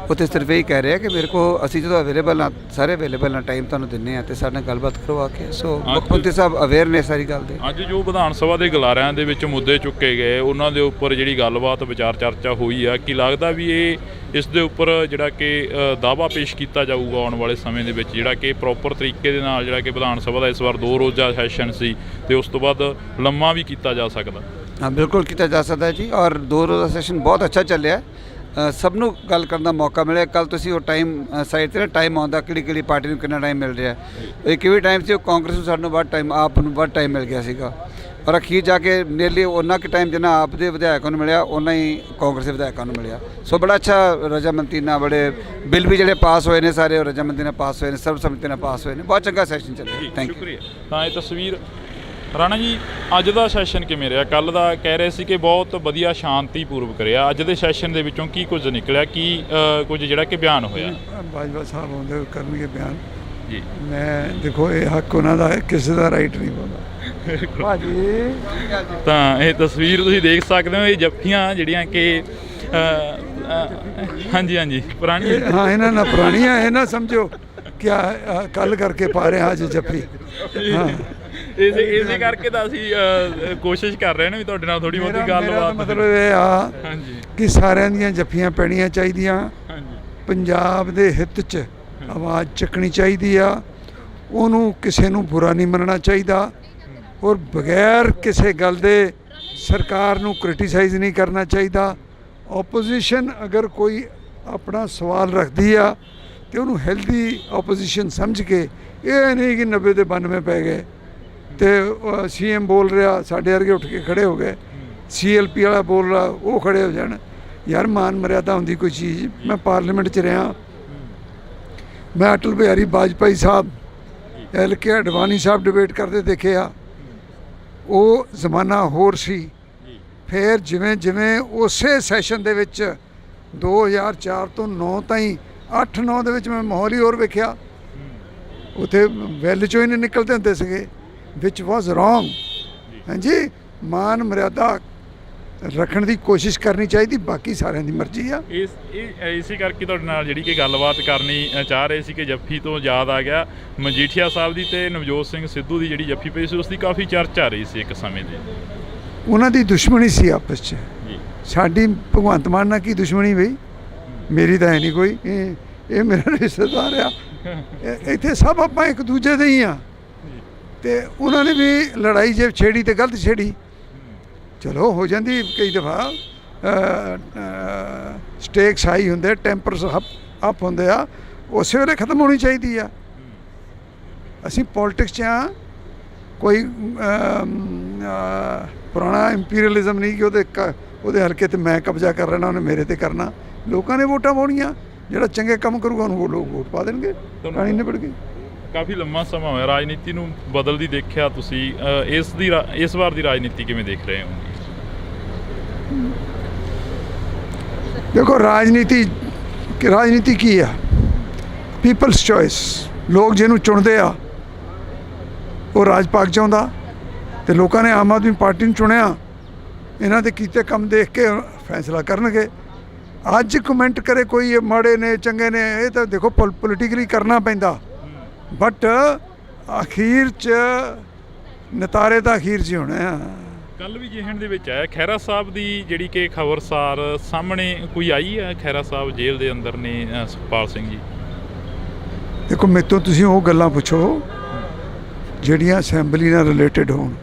[SPEAKER 3] ਉਹ ਤਾਂ ਸਿਰਫ ਇਹ ਕਹਿ ਰਿਹਾ ਕਿ ਮੇਰੇ ਕੋਲ ਅਸੀਂ ਜਦੋਂ ਅਵੇਲੇਬਲ ਹਾਂ, ਸਾਰੇ ਅਵੇਲੇਬਲ ਹਾਂ, ਟਾਈਮ ਤੁਹਾਨੂੰ ਦਿੰਦੇ ਹਾਂ, ਅਤੇ ਸਾਡੇ ਨਾਲ ਗੱਲਬਾਤ ਕਰਵਾ ਕੇ। ਸੋ ਮੁੱਖ ਮੰਤਰੀ ਸਾਹਿਬ ਅਵੇਅਰ ਨੇ ਸਾਰੀ ਗੱਲ ਦੇ।
[SPEAKER 1] ਅੱਜ ਜੋ ਵਿਧਾਨ ਸਭਾ ਦੇ ਗਲਾਰਿਆਂ ਦੇ ਵਿੱਚ ਮੁੱਦੇ ਚੁੱਕੇ ਗਏ, ਉਹਨਾਂ ਦੇ ਉੱਪਰ ਜਿਹੜੀ ਗੱਲਬਾਤ ਵਿਚਾਰ ਚਰਚਾ ਹੋਈ ਆ, ਕੀ ਲੱਗਦਾ ਵੀ ਇਸ ਦੇ ਉੱਪਰ ਜਿਹੜਾ ਕਿ ਦਾਅਵਾ ਪੇਸ਼ ਕੀਤਾ ਜਾਊਗਾ ਆਉਣ ਵਾਲੇ ਸਮੇਂ ਦੇ ਵਿੱਚ, ਜਿਹੜਾ ਕਿ ਪ੍ਰੋਪਰ ਤਰੀਕੇ ਦੇ ਨਾਲ ਜਿਹੜਾ ਕਿ ਵਿਧਾਨ ਸਭਾ ਦਾ ਇਸ ਵਾਰ 2 ਰੋਜ਼ਾ ਸੈਸ਼ਨ ਸੀ ਤੇ ਉਸ ਤੋਂ ਬਾਅਦ ਲੰਮਾ ਵੀ ਕੀਤਾ ਜਾ ਸਕਦਾ?
[SPEAKER 3] हाँ बिल्कुल किया जा सकता है जी, और 2 रोज़ा सेशन बहुत अच्छा चल रहा है। ਸਭ ਨੂੰ ਗੱਲ ਕਰਨ ਦਾ ਮੌਕਾ ਮਿਲਿਆ। ਕੱਲ ਤੁਸੀਂ ਉਹ ਟਾਈਮ ਸਾਈਡ ਤੇ ਨਾ ਟਾਈਮ ਆਉਂਦਾ ਕਿਹੜੀ ਪਾਰਟੀ ਨੂੰ ਕਿੰਨਾ ਟਾਈਮ ਮਿਲ ਰਿਹਾ। ਇੱਕ ਵੀ ਟਾਈਮ ਸੀ ਉਹ ਕਾਂਗਰਸ ਨੂੰ ਸਾਨੂੰ ਵੱਧ ਟਾਈਮ, ਆਪ ਨੂੰ ਵੱਧ ਟਾਈਮ ਮਿਲ ਗਿਆ ਸੀਗਾ, ਪਰ ਅਖੀਰ ਜਾ ਕੇ ਨੀਅਰਲੀ ਉਹਨਾਂ ਕੁ ਟਾਈਮ ਜਿੰਨਾ ਆਪ ਦੇ ਵਿਧਾਇਕਾਂ ਨੂੰ ਮਿਲਿਆ ਉਹਨਾਂ ਹੀ ਕਾਂਗਰਸ ਦੇ ਵਿਧਾਇਕਾਂ ਨੂੰ ਮਿਲਿਆ। ਸੋ ਬੜਾ ਅੱਛਾ ਰਜਾਮੰਦੀ ਨਾਲ ਬੜੇ ਬਿੱਲ ਵੀ ਜਿਹੜੇ ਪਾਸ ਹੋਏ ਨੇ ਸਾਰੇ ਉਹ ਰਜਾਮੰਦੀ ਨਾਲ ਪਾਸ ਹੋਏ ਨੇ, ਸਰਬਸੰਮਤੀ ਨਾਲ ਪਾਸ ਹੋਏ ਨੇ। ਬਹੁਤ ਚੰਗਾ ਸੈਸ਼ਨ ਚੱਲਿਆ। Thank you.
[SPEAKER 1] ਸ਼ੁਕਰੀਆ। ਤਾਂ ਇਹ ਤਸਵੀਰ ਰਾਣਾ ਜੀ, ਅੱਜ ਦਾ ਸੈਸ਼ਨ ਕਿਵੇਂ ਰਿਹਾ? ਕੱਲ ਦਾ ਕਹਿ ਰਹੇ ਸੀ ਕਿ ਬਹੁਤ ਵਧੀਆ ਸ਼ਾਂਤੀਪੂਰਵਕ ਰਿਹਾ। ਅੱਜ ਦੇ ਸੈਸ਼ਨ ਦੇ ਵਿੱਚੋਂ ਕੀ ਕੁਝ ਨਿਕਲਿਆ, ਕੀ ਕੁਝ ਜਿਹੜਾ ਕਿ ਬਿਆਨ ਹੋਇਆ?
[SPEAKER 2] ਬਾਜਵਾ ਸਾਹਿਬ ਆਉਂਦੇ ਕਰਨਗੇ ਬਿਆਨ
[SPEAKER 1] ਜੀ।
[SPEAKER 2] ਮੈਂ ਦੇਖੋ ਇਹ ਹੱਕ ਉਹਨਾਂ ਦਾ ਹੈ, ਕਿਸੇ ਦਾ ਰਾਈਟ ਨਹੀਂ ਬੋਲਦਾ ਭਾਜੀ।
[SPEAKER 1] ਤਾਂ ਇਹ ਤਸਵੀਰ ਤੁਸੀਂ ਦੇਖ ਸਕਦੇ ਹੋ, ਇਹ ਜੱਫੀਆਂ ਜਿਹੜੀਆਂ ਕਿ ਹਾਂਜੀ ਪੁਰਾਣੀ,
[SPEAKER 2] ਹਾਂ ਇਹਨਾਂ ਨਾਲ ਪੁਰਾਣੀਆਂ, ਇਹ ਨਾ ਸਮਝੋ ਕਿਆ ਕੱਲ ਕਰਕੇ ਪਾ ਰਹੇ ਹਾਂ ਅੱਜ ਜੱਫੀ। ਹਾਂ
[SPEAKER 1] ਇਸੇ ਕਰਕੇ ਤਾਂ ਅਸੀਂ ਕੋਸ਼ਿਸ਼ ਕਰ ਰਹੇ ਨੇ ਵੀ ਤੁਹਾਡੇ ਨਾਲ ਥੋੜੀ ਬਹੁਤੀ ਗੱਲਬਾਤ।
[SPEAKER 2] ਮਤਲਬ ਇਹ ਆ ਕਿ ਸਾਰਿਆਂ ਦੀਆਂ ਜੱਫੀਆਂ ਪੈਣੀਆਂ ਚਾਹੀਦੀਆਂ, ਪੰਜਾਬ ਦੇ ਹਿੱਤ 'ਚ ਆਵਾਜ਼ ਚੱਕਣੀ ਚਾਹੀਦੀ ਆ, ਉਹਨੂੰ ਕਿਸੇ ਨੂੰ ਬੁਰਾ ਨਹੀਂ ਮੰਨਣਾ ਚਾਹੀਦਾ, ਔਰ ਬਗੈਰ ਕਿਸੇ ਗੱਲ ਦੇ ਸਰਕਾਰ ਨੂੰ ਕ੍ਰਿਟੀਸਾਈਜ਼ ਨਹੀਂ ਕਰਨਾ ਚਾਹੀਦਾ। ਓਪੋਜੀਸ਼ਨ ਅਗਰ ਕੋਈ ਆਪਣਾ ਸਵਾਲ ਰੱਖਦੀ ਆ ਤੇ ਉਹਨੂੰ ਹੈਲਦੀ ਓਪੋਜੀਸ਼ਨ ਸਮਝ ਕੇ, ਇਹ ਨਹੀਂ ਕਿ 90 ਦੇ 92 ਪੈ ਗਏ ਤੇ ਸੀਐਮ ਬੋਲ ਰਿਹਾ ਸਾਡੇ ਵਰਗੇ ਉੱਠ ਕੇ ਖੜੇ ਹੋ ਗਏ, ਸੀਐਲਪੀ ਵਾਲਾ ਬੋਲ ਰਿਹਾ ਉਹ ਖੜੇ ਹੋ ਜਾਣ। ਯਾਰ ਮਾਨ ਮਰਿਆਦਾ ਹੁੰਦੀ ਕੋਈ ਚੀਜ਼। ਮੈਂ ਪਾਰਲੀਮੈਂਟ 'ਚ ਰਿਹਾ, ਮੈਂ ਅਟਲ ਬਿਹਾਰੀ ਵਾਜਪਾਈ ਸਾਹਿਬ, LK ਅਡਵਾਨੀ ਸਾਹਿਬ ਡਿਬੇਟ ਕਰਦੇ ਦੇਖੇ ਆ। ਉਹ ਜ਼ਮਾਨਾ ਹੋਰ ਸੀ। ਫਿਰ ਜਿਵੇਂ ਜਿਵੇਂ ਉਸੇ ਸੈਸ਼ਨ ਦੇ ਵਿੱਚ 2004 ਤੋਂ 9 ਤਾਈਂ 8-9 ਦੇ ਵਿੱਚ ਮੈਂ ਮਾਹੌਲ ਹੀ ਹੋਰ ਵੇਖਿਆ। ਉੱਥੇ ਵੈਲ 'ਚੋਂ ਹੀ ਨਹੀਂ ਨਿਕਲਦੇ ਹੁੰਦੇ ਸੀਗੇ, ਵਿਚ ਵਾਜ਼ ਰੋਂਗ। ਹਾਂਜੀ, ਮਾਨ ਮਰਿਆਦਾ ਰੱਖਣ ਦੀ ਕੋਸ਼ਿਸ਼ ਕਰਨੀ ਚਾਹੀਦੀ, ਬਾਕੀ ਸਾਰਿਆਂ ਦੀ ਮਰਜ਼ੀ ਆ।
[SPEAKER 1] ਇਸੇ ਕਰਕੇ ਤੁਹਾਡੇ ਨਾਲ ਜਿਹੜੀ ਕਿ ਗੱਲਬਾਤ ਕਰਨੀ ਚਾਹ ਰਹੇ ਸੀ ਕਿ ਜੱਫੀ ਤੋਂ ਯਾਦ ਆ ਗਿਆ ਮਜੀਠੀਆ ਸਾਹਿਬ ਦੀ ਤੇ ਨਵਜੋਤ ਸਿੰਘ ਸਿੱਧੂ ਦੀ ਜਿਹੜੀ ਜੱਫੀ ਪਈ ਸੀ, ਉਸ ਦੀ ਕਾਫੀ ਚਰਚਾ ਆ ਰਹੀ ਸੀ ਇੱਕ ਸਮੇਂ ਦੀ। ਉਹਨਾਂ
[SPEAKER 2] ਦੀ ਦੁਸ਼ਮਣੀ ਸੀ ਆਪਸ 'ਚ। ਸਾਡੀ ਭਗਵੰਤ ਮਾਨ ਨਾਲ ਕੀ ਦੁਸ਼ਮਣੀ ਬਈ? ਮੇਰੀ ਤਾਂ ਹੈ ਨਹੀਂ ਕੋਈ। ਇਹ ਮੇਰਾ ਰਿਸ਼ਤੇਦਾਰ ਆ, ਇੱਥੇ ਸਭ ਆਪਾਂ ਇੱਕ ਦੂਜੇ ਦੇ ਹੀ ਆ। ਤੇ ਉਹਨਾਂ ਨੇ ਵੀ ਲੜਾਈ ਜੇ ਛੇੜੀ ਤੇ ਗਲਤ ਛੇੜੀ, ਚਲੋ ਹੋ ਜਾਂਦੀ ਕਈ ਦਫਾ। ਸਟੇਕਸ ਹਾਈ ਹੁੰਦੇ, ਟੈਂਪਰਸ ਅਪ ਹੁੰਦੇ ਆ, ਉਸੇ ਵੇਲੇ ਖਤਮ ਹੋਣੀ ਚਾਹੀਦੀ ਆ। ਅਸੀਂ ਪੋਲੀਟਿਕਸ 'ਚ ਆ, ਕੋਈ ਪੁਰਾਣਾ ਇੰਪੀਰੀਅਲਿਜ਼ਮ ਨਹੀਂ ਕਿ ਉਹਦੇ ਹਲਕੇ 'ਤੇ ਮੈਂ ਕਬਜ਼ਾ ਕਰ ਲੈਣਾ, ਉਹਨੇ ਮੇਰੇ 'ਤੇ ਕਰਨਾ। ਲੋਕਾਂ ਨੇ ਵੋਟਾਂ ਪਾਉਣੀਆਂ, ਜਿਹੜਾ ਚੰਗੇ ਕੰਮ ਕਰੂਗਾ ਉਹਨੂੰ ਲੋਕ ਵੋਟ ਪਾ ਦੇਣਗੇ। ਕਹਾਣੀ ਨਿਬੜ ਗਈ।
[SPEAKER 1] ਕਾਫੀ ਲੰਮਾ ਸਮਾਂ ਹੋਇਆ ਰਾਜਨੀਤੀ ਨੂੰ ਬਦਲਦੀ ਦੇਖਿਆ ਤੁਸੀਂ, ਇਸ ਵਾਰ ਦੀ ਰਾਜਨੀਤੀ ਕਿਵੇਂ ਦੇਖ ਰਹੇ ਹੋ?
[SPEAKER 2] ਦੇਖੋ ਰਾਜਨੀਤੀ ਕੀ ਆ? People's choice. ਲੋਕ ਜਿਹਨੂੰ ਚੁਣਦੇ ਆ ਉਹ ਰਾਜ ਪਾਕ ਚਾਹੁੰਦਾ, ਤੇ ਲੋਕਾਂ ਨੇ ਆਮ ਆਦਮੀ ਪਾਰਟੀ ਨੂੰ ਚੁਣਿਆ। ਇਹਨਾਂ ਦੇ ਕੀਤੇ ਕੰਮ ਦੇਖ ਕੇ ਫੈਸਲਾ ਕਰਨਗੇ। ਅੱਜ ਕਮੈਂਟ ਕਰੇ ਕੋਈ ਇਹ ਮਾੜੇ ਨੇ ਚੰਗੇ ਨੇ, ਇਹ ਤਾਂ ਦੇਖੋ ਪੋਲੀਟੀਕਲੀ ਕਰਨਾ ਪੈਂਦਾ, ਬਟ ਅਖੀਰ 'ਚ ਨਤਾਰੇ ਤਾਂ ਅਖੀਰ 'ਚ ਹੋਣੇ ਆ।
[SPEAKER 1] ਕੱਲ ਵੀ ਜਿਹਣ ਦੇ ਵਿੱਚ ਆਇਆ ਖਹਿਰਾ ਸਾਹਿਬ ਦੀ ਜਿਹੜੀ ਕਿ ਖਬਰਸਾਰ ਸਾਹਮਣੇ ਕੋਈ ਆਈ ਹੈ। ਖਹਿਰਾ ਸਾਹਿਬ ਜੇਲ੍ਹ ਦੇ ਅੰਦਰ ਨੇ, ਸੁਖਪਾਲ ਸਿੰਘ ਜੀ।
[SPEAKER 2] ਦੇਖੋ ਮੇਰੇ ਤੋਂ ਤੁਸੀਂ ਉਹ ਗੱਲਾਂ ਪੁੱਛੋ ਜਿਹੜੀਆਂ ਅਸੈਂਬਲੀ ਨਾਲ ਰਿਲੇਟਡ ਹੋਣ,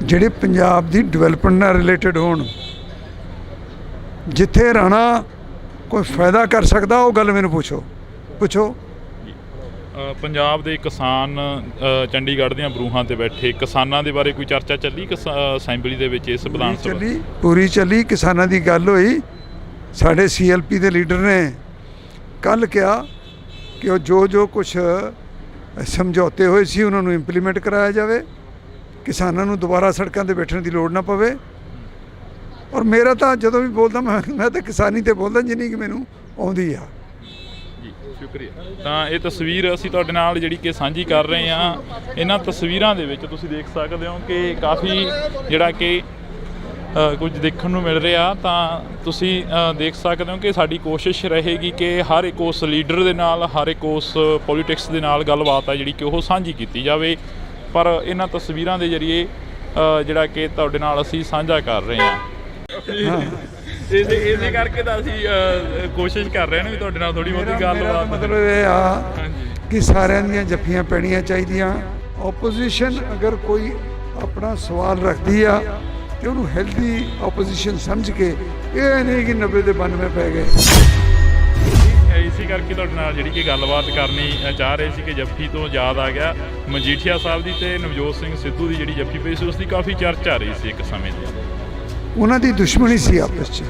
[SPEAKER 2] ਜਿਹੜੇ ਪੰਜਾਬ ਦੀ ਡਿਵੈਲਪਮੈਂਟ ਨਾਲ ਰਿਲੇਟਡ ਹੋਣ। ਜਿੱਥੇ ਰਾਣਾ ਕੋਈ ਫਾਇਦਾ ਕਰ ਸਕਦਾ ਉਹ ਗੱਲ ਮੈਨੂੰ ਪੁੱਛੋ।
[SPEAKER 1] ਪੰਜਾਬ ਦੇ ਕਿਸਾਨ ਚੰਡੀਗੜ੍ਹ ਦੀਆਂ ਬਰੂਹਾਂ ਤੇ ਬੈਠੇ ਕਿਸਾਨਾਂ ਦੇ ਬਾਰੇ ਕੋਈ ਚਰਚਾ ਚੱਲੀ ਅਸੈਂਬਲੀ ਦੇ ਵਿੱਚ? ਇਸ ਵਿਧਾਨ ਸਭਾ
[SPEAKER 2] ਪੂਰੀ ਚੱਲੀ, ਕਿਸਾਨਾਂ ਦੀ ਗੱਲ ਹੋਈ। ਸਾਡੇ CLP ਦੇ ਲੀਡਰ ਨੇ ਕੱਲ੍ਹ ਕਿਹਾ ਕਿ ਉਹ ਜੋ ਕੁਛ ਸਮਝੌਤੇ ਹੋਏ ਸੀ ਉਹਨਾਂ ਨੂੰ ਇੰਪਲੀਮੈਂਟ ਕਰਾਇਆ ਜਾਵੇ, ਕਿਸਾਨਾਂ ਨੂੰ ਦੁਬਾਰਾ ਸੜਕਾਂ 'ਤੇ ਬੈਠਣ ਦੀ ਲੋੜ ਨਾ ਪਵੇ। ਔਰ ਮੇਰਾ ਤਾਂ ਜਦੋਂ ਵੀ ਬੋਲਦਾ ਮੈਂ ਤਾਂ ਕਿਸਾਨੀ 'ਤੇ ਬੋਲਦਾ ਜਿੰਨੀ ਕਿ ਮੈਨੂੰ ਆਉਂਦੀ ਆ।
[SPEAKER 1] ਸ਼ੁਕਰੀਆ। ਤਾਂ ਇਹ ਤਸਵੀਰ ਅਸੀਂ ਤੁਹਾਡੇ ਨਾਲ ਜਿਹੜੀ ਕਿ ਸਾਂਝੀ ਕਰ ਰਹੇ ਹਾਂ। ਇਹਨਾਂ ਤਸਵੀਰਾਂ ਦੇ ਵਿੱਚ ਤੁਸੀਂ ਦੇਖ ਸਕਦੇ ਹੋ ਕਿ ਕਾਫੀ ਜਿਹੜਾ ਕਿ ਕੁਝ ਦੇਖਣ ਨੂੰ ਮਿਲ ਰਿਹਾ। ਤਾਂ ਤੁਸੀਂ ਦੇਖ ਸਕਦੇ ਹੋ ਕਿ ਸਾਡੀ ਕੋਸ਼ਿਸ਼ ਰਹੇਗੀ ਕਿ ਹਰ ਇੱਕ ਉਸ ਲੀਡਰ ਦੇ ਨਾਲ, ਹਰ ਇੱਕ ਉਸ ਪੋਲੀਟਿਕਸ ਦੇ ਨਾਲ ਗੱਲਬਾਤ ਹੈ ਜਿਹੜੀ ਕਿ ਉਹ ਸਾਂਝੀ ਕੀਤੀ ਜਾਵੇ। ਪਰ ਇਹਨਾਂ ਤਸਵੀਰਾਂ ਦੇ ਜ਼ਰੀਏ ਜਿਹੜਾ ਕਿ ਤੁਹਾਡੇ ਨਾਲ ਅਸੀਂ ਸਾਂਝਾ ਕਰ ਰਹੇ ਹਾਂ। ਇਸੇ ਕਰਕੇ ਤਾਂ ਅਸੀਂ ਕੋਸ਼ਿਸ਼ ਕਰ ਰਹੇ ਹਾਂ ਵੀ ਤੁਹਾਡੇ ਨਾਲ ਥੋੜੀ ਬਹੁਤੀ ਗੱਲਬਾਤ।
[SPEAKER 2] ਮਤਲਬ ਇਹ ਆ ਕਿ ਸਾਰਿਆਂ ਦੀਆਂ ਜੱਫੀਆਂ ਪੈਣੀਆਂ ਚਾਹੀਦੀਆਂ। ਓਪੋਜੀਸ਼ਨ ਅਗਰ ਕੋਈ ਆਪਣਾ ਸਵਾਲ ਰੱਖਦੀ ਆ ਤੇ ਉਹਨੂੰ ਹੈਲਦੀ ਆਪੋਜੀਸ਼ਨ ਸਮਝ ਕੇ ਇਹ ਨਹੀਂ ਕਿ 90 ਦੇ 92 ਪੈ ਗਏ।
[SPEAKER 1] ਇਸੇ ਕਰਕੇ ਤੁਹਾਡੇ ਨਾਲ ਜਿਹੜੀ ਕਿ ਗੱਲਬਾਤ ਕਰਨੀ ਚਾਹ ਰਹੇ ਸੀ ਕਿ ਜੱਫੀ ਤੋਂ ਯਾਦ ਆ ਗਿਆ ਮਜੀਠੀਆ ਸਾਹਿਬ ਦੀ ਤੇ ਨਵਜੋਤ ਸਿੰਘ ਸਿੱਧੂ ਦੀ ਜਿਹੜੀ ਜੱਫੀ ਪਈ ਸੀ ਉਸ ਦੀ ਕਾਫੀ ਚਰਚਾ ਰਹੀ ਸੀ ਇੱਕ ਸਮੇਂ ਦੀ। ਉਹਨਾਂ
[SPEAKER 2] ਦੀ ਦੁਸ਼ਮਣੀ ਸੀ ਆਪਸ 'ਚ,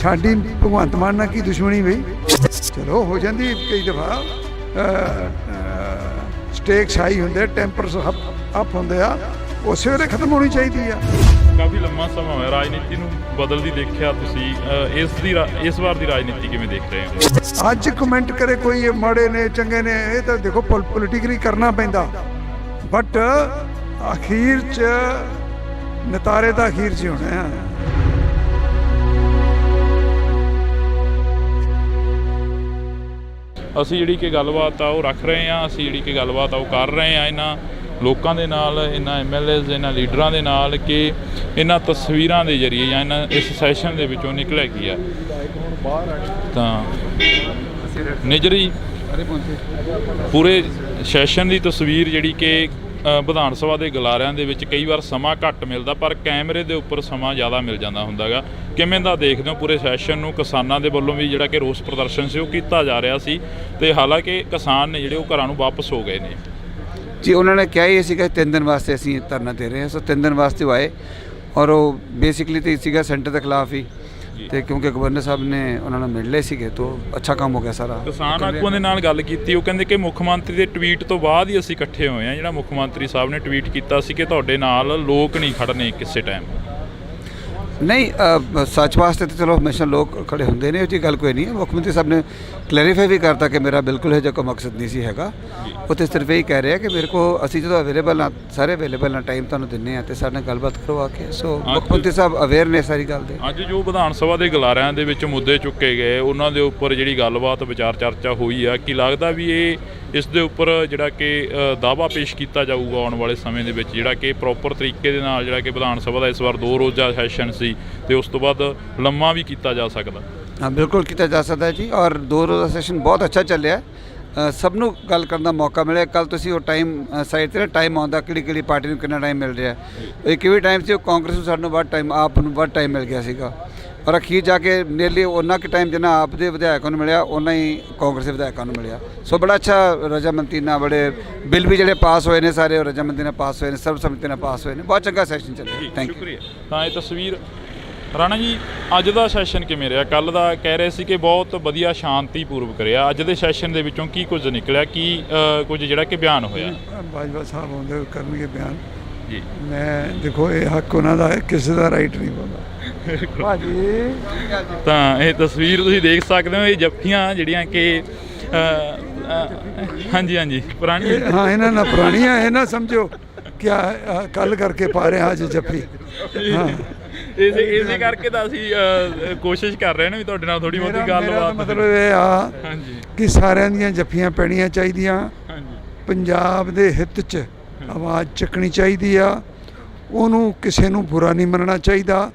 [SPEAKER 2] ਸਾਡੀ ਭਗਵੰਤ ਮਾਨ ਨਾਲ ਕੀ ਦੁਸ਼ਮਣੀ ਬਈ? ਚਲੋ ਹੋ ਜਾਂਦੀ ਕਈ ਦਫਾ, ਸਟੇਕਸ ਹਾਈ ਹੁੰਦੇ, ਟੈਂਪਰਸ ਅਪ ਹੁੰਦੇ ਆ, ਉਸੇ ਵੇਲੇ ਖਤਮ ਹੋਣੀ ਚਾਹੀਦੀ ਆ।
[SPEAKER 1] ਕਾਫੀ ਲੰਮਾ ਸਮਾਂ ਹੋਇਆ ਰਾਜਨੀਤੀ ਨੂੰ ਬਦਲਦੀ ਦੇਖਿਆ ਤੁਸੀਂ, ਇਸ ਵਾਰ ਦੀ ਰਾਜਨੀਤੀ ਕਿਵੇਂ ਦੇਖ ਰਹੇ ਹੋ?
[SPEAKER 2] ਅੱਜ ਕਮੈਂਟ ਕਰੇ ਕੋਈ ਇਹ ਮਾੜੇ ਨੇ ਚੰਗੇ ਨੇ, ਇਹ ਤਾਂ ਦੇਖੋ ਪੋਲੀਟਿਕਲੀ ਕਰਨਾ ਪੈਂਦਾ, ਬਟ ਅਖੀਰ 'ਚ ਨਤਾਰੇ ਤਾਂ ਅਖੀਰ 'ਚ ਹੀ ਹੋਣੇ ਆ।
[SPEAKER 1] ਅਸੀਂ ਜਿਹੜੀ ਕਿ ਗੱਲਬਾਤ ਆ ਉਹ ਰੱਖ ਰਹੇ ਹਾਂ, ਅਸੀਂ ਜਿਹੜੀ ਕਿ ਗੱਲਬਾਤ ਆ ਉਹ ਕਰ ਰਹੇ ਹਾਂ ਇਹਨਾਂ ਲੋਕਾਂ ਦੇ ਨਾਲ, ਇਹਨਾਂ MLAs ਇਹਨਾਂ ਲੀਡਰਾਂ ਦੇ ਨਾਲ ਕਿ ਇਹਨਾਂ ਤਸਵੀਰਾਂ ਦੇ ਜ਼ਰੀਏ ਜਾਂ ਇਹਨਾਂ ਇਸ ਸੈਸ਼ਨ ਦੇ ਵਿੱਚੋਂ ਨਿਕਲਿਆ ਕੀ ਆ। ਤਾਂ ਨਿਜਰੀ ਪੂਰੇ ਸੈਸ਼ਨ ਦੀ ਤਸਵੀਰ ਜਿਹੜੀ ਕਿ ਵਿਧਾਨ ਸਭਾ ਦੇ ਗਲਾਰਿਆਂ ਦੇ ਵਿੱਚ ਕਈ ਵਾਰ ਸਮਾਂ ਘੱਟ ਮਿਲਦਾ ਪਰ ਕੈਮਰੇ ਦੇ ਉੱਪਰ ਸਮਾਂ ਜ਼ਿਆਦਾ ਮਿਲ ਜਾਂਦਾ ਹੁੰਦਾ ਗਾ। ਕਿਵੇਂ ਦਾ ਦੇਖਦੇ ਹੋ ਪੂਰੇ ਸੈਸ਼ਨ ਨੂੰ? ਕਿਸਾਨਾਂ ਦੇ ਵੱਲੋਂ ਵੀ ਜਿਹੜਾ ਕਿ ਰੋਸ ਪ੍ਰਦਰਸ਼ਨ ਸੀ ਉਹ ਕੀਤਾ ਜਾ ਰਿਹਾ ਸੀ ਤੇ ਹਾਲਾਂਕਿ ਕਿਸਾਨ ਨੇ ਜਿਹੜੇ ਉਹ ਘਰਾਂ ਨੂੰ ਵਾਪਸ ਹੋ ਗਏ ਨੇ
[SPEAKER 3] ਜੀ। ਉਹਨਾਂ ਨੇ ਕਿਹਾ ਹੀ ਸੀਗਾ 3 ਦਿਨ ਵਾਸਤੇ ਅਸੀਂ ਧਰਨਾ ਦੇ ਰਹੇ ਹਾਂ, ਸੋ 3 ਦਿਨ ਵਾਸਤੇ ਉਹ ਆਏ ਔਰ ਉਹ ਬੇਸਿਕਲੀ ਤਾਂ ਸੀਗਾ ਸੈਂਟਰ ਦੇ ਖਿਲਾਫ ਹੀ, ਤੇ ਕਿਉਂਕਿ ਗਵਰਨਰ ਸਾਹਿਬ ਨੇ ਉਹਨਾਂ ਨੂੰ ਮਿਲ ਲਏ ਸੀਗੇ ਤਾਂ ਅੱਛਾ ਕੰਮ ਹੋ ਗਿਆ ਸਾਰਾ।
[SPEAKER 1] ਕਿਸਾਨ ਆਗੂਆਂ ਦੇ ਨਾਲ ਗੱਲ ਕੀਤੀ, ਉਹ ਕਹਿੰਦੇ ਕਿ ਮੁੱਖ ਮੰਤਰੀ ਦੇ ਟਵੀਟ ਤੋਂ ਬਾਅਦ ਹੀ ਅਸੀਂ ਇਕੱਠੇ ਹੋਏ ਹਾਂ। ਜਿਹੜਾ ਮੁੱਖ ਮੰਤਰੀ ਸਾਹਿਬ ਨੇ ਟਵੀਟ ਕੀਤਾ ਸੀ ਕਿ ਤੁਹਾਡੇ ਨਾਲ ਲੋਕ ਨਹੀਂ ਖੜਨੇ ਕਿਸੇ ਟਾਈਮ।
[SPEAKER 3] ਨਹੀਂ, ਸੱਚ ਵਾਸਤੇ ਤਾਂ ਚਲੋ ਹਮੇਸ਼ਾ ਲੋਕ ਖੜੇ ਹੁੰਦੇ ਨੇ, ਉਹ ਜੀ ਗੱਲ ਕੋਈ ਨਹੀਂ ਹੈ। ਮੁੱਖ ਮੰਤਰੀ ਸਾਹਿਬ ਨੇ ਕਲੈਰੀਫਾਈ ਵੀ ਕਰਤਾ ਕਿ ਮੇਰਾ ਬਿਲਕੁਲ ਇਹ ਜਿਹਾ ਕੋਈ ਮਕਸਦ ਨਹੀਂ ਸੀ ਹੈਗਾ। ਉਹ ਤਾਂ ਸਿਰਫ ਇਹ ਕਹਿ ਰਹੇ ਆ ਕਿ ਮੇਰੇ ਕੋ ਅਸੀਂ ਜਦੋਂ ਅਵੇਲੇਬਲ ਹਾਂ, ਸਾਰੇ ਅਵੇਲੇਬਲ ਹਾਂ, ਟਾਈਮ ਤੁਹਾਨੂੰ ਦਿੰਦੇ ਹਾਂ ਤੇ ਸਾਡੇ ਨਾਲ ਗੱਲਬਾਤ ਕਰੋ ਆ ਕੇ। ਸੋ ਮੁੱਖ ਮੰਤਰੀ ਸਾਹਿਬ ਅਵੇਅਰ ਨੇ ਸਾਰੀ ਗੱਲ ਦੇ।
[SPEAKER 1] ਅੱਜ ਜੋ ਵਿਧਾਨ ਸਭਾ ਦੇ ਗਲਾਰਿਆਂ ਦੇ ਵਿੱਚ ਮੁੱਦੇ ਚੁੱਕੇ ਗਏ ਉਹਨਾਂ ਦੇ ਉੱਪਰ ਜਿਹੜੀ ਗੱਲਬਾਤ ਵਿਚਾਰ ਚਰਚਾ ਹੋਈ ਆ, ਕੀ ਲੱਗਦਾ ਵੀ ਇਸ ਦੇ ਉੱਪਰ ਜਿਹੜਾ ਕਿ ਦਾਅਵਾ ਪੇਸ਼ ਕੀਤਾ ਜਾਊਗਾ ਆਉਣ ਵਾਲੇ ਸਮੇਂ ਦੇ ਵਿੱਚ, ਜਿਹੜਾ ਕਿ ਪ੍ਰੋਪਰ ਤਰੀਕੇ ਦੇ ਨਾਲ ਜਿਹੜਾ ਕਿ ਵਿਧਾਨ ਸਭਾ ਦਾ ਇਸ ਵਾਰ 2 ਰੋਜ਼ਾ ਸੈਸ਼ਨ ਸੀ ਤੇ ਉਸ ਤੋਂ ਬਾਅਦ ਲੰਮਾ ਵੀ ਕੀਤਾ ਜਾ ਸਕਦਾ?
[SPEAKER 3] ਹਾਂ, ਬਿਲਕੁਲ ਕੀਤਾ ਜਾ ਸਕਦਾ ਜੀ, ਔਰ 2 ਰੋਜ਼ਾ ਸੈਸ਼ਨ ਬਹੁਤ ਅੱਛਾ ਚੱਲਿਆ। ਸਭ ਨੂੰ ਗੱਲ ਕਰਨ ਦਾ ਮੌਕਾ ਮਿਲਿਆ। ਕੱਲ ਤੁਸੀਂ ਉਹ ਟਾਈਮ ਸਾਈਡ 'ਤੇ ਨਾ ਟਾਈਮ ਆਉਂਦਾ ਕਿਹੜੀ ਪਾਰਟੀ ਨੂੰ ਕਿੰਨਾ ਟਾਈਮ ਮਿਲ ਰਿਹਾ। ਇੱਕ ਵੀ ਟਾਈਮ ਸੀ ਉਹ ਕਾਂਗਰਸ ਨੂੰ ਸਾਨੂੰ ਵੱਧ ਟਾਈਮ, ਆਪ ਨੂੰ ਵੱਧ ਟਾਈਮ ਮਿਲ ਗਿਆ ਸੀਗਾ, ਔਰ ਅਖੀਰ ਜਾ ਕੇ ਨੀਅਰਲੀ ਉਹਨਾਂ ਕੁ ਟਾਈਮ ਜਿੰਨਾ ਆਪ ਦੇ ਵਿਧਾਇਕਾਂ ਨੂੰ ਮਿਲਿਆ ਉਹਨਾਂ ਹੀ ਕਾਂਗਰਸ ਦੇ ਵਿਧਾਇਕਾਂ ਨੂੰ ਮਿਲਿਆ। ਸੋ ਬੜਾ ਅੱਛਾ ਰਜਾਮੰਦੀ ਨਾਲ, ਬੜੇ ਬਿੱਲ ਵੀ ਜਿਹੜੇ ਪਾਸ ਹੋਏ ਨੇ ਸਾਰੇ ਉਹ ਰਜਾਮੰਦੀ ਨਾਲ ਪਾਸ ਹੋਏ ਨੇ, ਸਰਬਸੰਮਤੀ ਨਾਲ ਪਾਸ ਹੋਏ ਨੇ। ਬਹੁਤ ਚੰਗਾ ਸੈਸ਼ਨ ਚੱਲਿਆ। Thank you.
[SPEAKER 1] ਤਾਂ ਇਹ ਤਸਵੀਰ ਰਾਣਾ ਜੀ, ਅੱਜ ਦਾ ਸੈਸ਼ਨ ਕਿਵੇਂ ਰਿਹਾ? ਕੱਲ੍ਹ ਦਾ ਕਹਿ ਰਹੇ ਸੀ ਕਿ ਬਹੁਤ ਵਧੀਆ ਸ਼ਾਂਤੀਪੂਰਵਕ ਰਿਹਾ, ਅੱਜ ਦੇ ਸੈਸ਼ਨ ਦੇ ਵਿੱਚੋਂ ਕੀ ਕੁਝ ਨਿਕਲਿਆ, ਕੀ ਕੁਝ ਜਿਹੜਾ ਕਿ ਬਿਆਨ ਹੋਇਆ?
[SPEAKER 2] ਬਾਜਵਾ ਸਾਹਿਬ ਆਉਂਦੇ ਕਰਨਗੇ ਬਿਆਨ
[SPEAKER 1] ਜੀ।
[SPEAKER 2] ਮੈਂ ਦੇਖੋ ਇਹ ਹੱਕ ਉਹਨਾਂ ਦਾ ਹੈ, ਕਿਸੇ ਦਾ ਰਾਈਟ ਨਹੀਂ ਬੋਲਦਾ ਭਾਜੀ।
[SPEAKER 1] ਤਾਂ ਇਹ ਤਸਵੀਰ ਤੁਸੀਂ ਦੇਖ ਸਕਦੇ ਹੋ, ਇਹ ਜੱਫੀਆਂ ਜਿਹੜੀਆਂ ਕਿ ਹਾਂਜੀ ਪੁਰਾਣੀ,
[SPEAKER 2] ਹਾਂ ਇਹਨਾਂ ਨਾਲ ਪੁਰਾਣੀਆਂ, ਇਹ ਨਾ ਸਮਝੋ ਕਿਆ ਕੱਲ ਕਰਕੇ ਪਾ ਰਹੇ ਅੱਜ ਜੱਫੀ। ਹਾਂ,
[SPEAKER 1] ਇਸੇ ਕਰਕੇ ਤਾਂ ਅਸੀਂ ਕੋਸ਼ਿਸ਼ ਕਰ ਰਹੇ ਨੇ ਵੀ ਤੁਹਾਡੇ ਨਾਲ ਥੋੜੀ ਬਹੁਤੀ ਗੱਲਬਾਤ।
[SPEAKER 2] ਮਤਲਬ ਇਹ ਆ ਕਿ ਸਾਰਿਆਂ ਦੀਆਂ ਜੱਫੀਆਂ ਪੈਣੀਆਂ ਚਾਹੀਦੀਆਂ, ਪੰਜਾਬ ਦੇ ਹਿੱਤ 'ਚ ਆਵਾਜ਼ ਚੱਕਣੀ ਚਾਹੀਦੀ ਆ, ਉਹਨੂੰ ਕਿਸੇ ਨੂੰ ਬੁਰਾ ਨਹੀਂ ਮੰਨਣਾ ਚਾਹੀਦਾ,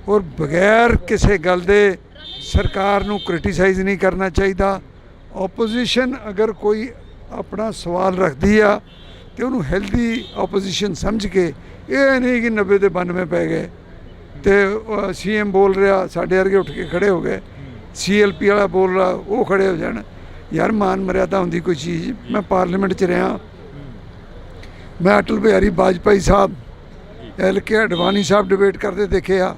[SPEAKER 2] ਔਰ ਬਗੈਰ ਕਿਸੇ ਗੱਲ ਦੇ ਸਰਕਾਰ ਨੂੰ ਕ੍ਰਿਟੀਸਾਈਜ਼ ਨਹੀਂ ਕਰਨਾ ਚਾਹੀਦਾ। ਆਪੋਜੀਸ਼ਨ ਅਗਰ ਕੋਈ ਆਪਣਾ ਸਵਾਲ ਰੱਖਦੀ ਆ ਤੇ ਉਹਨੂੰ ਹੈਲਦੀ ਆਪੋਜੀਸ਼ਨ ਸਮਝ ਕੇ, ਇਹ ਨਹੀਂ ਕਿ 90 ਦੇ 92 ਪੈ ਗਏ ਤੇ CM ਬੋਲ ਰਿਹਾ ਸਾਡੇ ਵਰਗੇ ਉੱਠ ਕੇ ਖੜੇ ਹੋ ਗਏ, CLP ਵਾਲਾ ਬੋਲ ਰਿਹਾ ਉਹ ਖੜੇ ਹੋ ਜਾਣ। ਯਾਰ ਮਾਨ ਮਰਿਆਦਾ ਹੁੰਦੀ ਕੋਈ ਚੀਜ਼। ਮੈਂ ਪਾਰਲੀਮੈਂਟ 'ਚ ਰਿਹਾ, ਮੈਂ ਅਟਲ ਬਿਹਾਰੀ ਵਾਜਪਾਈ ਸਾਹਿਬ, LK ਅਡਵਾਨੀ ਸਾਹਿਬ ਡਿਬੇਟ ਕਰਦੇ ਦੇਖੇ ਆ।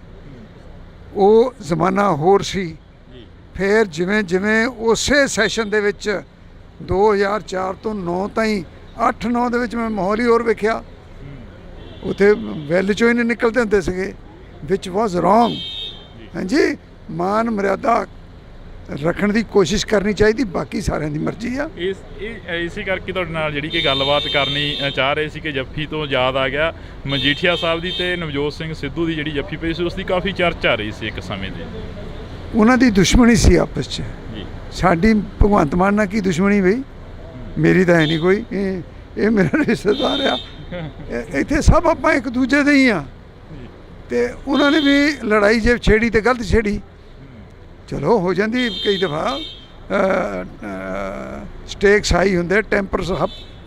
[SPEAKER 2] ਉਹ ਜ਼ਮਾਨਾ ਹੋਰ ਸੀ। ਫਿਰ ਜਿਵੇਂ ਜਿਵੇਂ ਉਸੇ ਸੈਸ਼ਨ ਦੇ ਵਿੱਚ 2004 ਤੋਂ 9 ਤਾਈਂ 8-9 ਦੇ ਵਿੱਚ ਮੈਂ ਮਾਹੌਲ ਹੀ ਹੋਰ ਵੇਖਿਆ। ਉੱਥੇ ਵੈਲ 'ਚੋਂ ਹੀ ਨਹੀਂ ਨਿਕਲਦੇ ਹੁੰਦੇ ਸੀਗੇ, ਵਿਚ ਵਾਜ਼ ਰੋਂਗ। ਹਾਂਜੀ, ਮਾਨ ਮਰਿਆਦਾ ਰੱਖਣ ਦੀ ਕੋਸ਼ਿਸ਼ ਕਰਨੀ ਚਾਹੀਦੀ, ਬਾਕੀ ਸਾਰਿਆਂ ਦੀ ਮਰਜ਼ੀ ਆ।
[SPEAKER 1] ਇਸੇ ਕਰਕੇ ਤੁਹਾਡੇ ਨਾਲ ਜਿਹੜੀ ਕਿ ਗੱਲਬਾਤ ਕਰਨੀ ਚਾਹ ਰਹੇ ਸੀ ਕਿ ਜੱਫੀ ਤੋਂ ਯਾਦ ਆ ਗਿਆ ਮਜੀਠੀਆ ਸਾਹਿਬ ਦੀ ਤੇ ਨਵਜੋਤ ਸਿੰਘ ਸਿੱਧੂ ਦੀ ਜਿਹੜੀ ਜੱਫੀ ਪਈ ਸੀ ਉਸ ਦੀ ਕਾਫੀ ਚਰਚਾ ਰਹੀ ਸੀ ਇੱਕ ਸਮੇਂ ਦੀ।
[SPEAKER 2] ਉਹਨਾਂ ਦੀ ਦੁਸ਼ਮਣੀ ਸੀ ਆਪਸ 'ਚ, ਸਾਡੀ ਭਗਵੰਤ ਮਾਨ ਨਾਲ ਕੀ ਦੁਸ਼ਮਣੀ ਬਈ? ਮੇਰੀ ਤਾਂ ਹੈ ਨਹੀਂ ਕੋਈ, ਇਹ ਮੇਰਾ ਰਿਸ਼ਤੇਦਾਰ ਆ, ਇੱਥੇ ਸਭ ਆਪਾਂ ਇੱਕ ਦੂਜੇ ਦੇ ਹੀ ਆ। ਤੇ ਉਹਨਾਂ ਨੇ ਵੀ ਲੜਾਈ ਜੇ ਛੇੜੀ ਤੇ ਗਲਤ ਛੇੜੀ, ਚਲੋ ਹੋ ਜਾਂਦੀ ਕਈ ਦਫਾ, ਸਟੇਕਸ ਹਾਈ ਹੁੰਦੇ, ਟੈਂਪਰਸ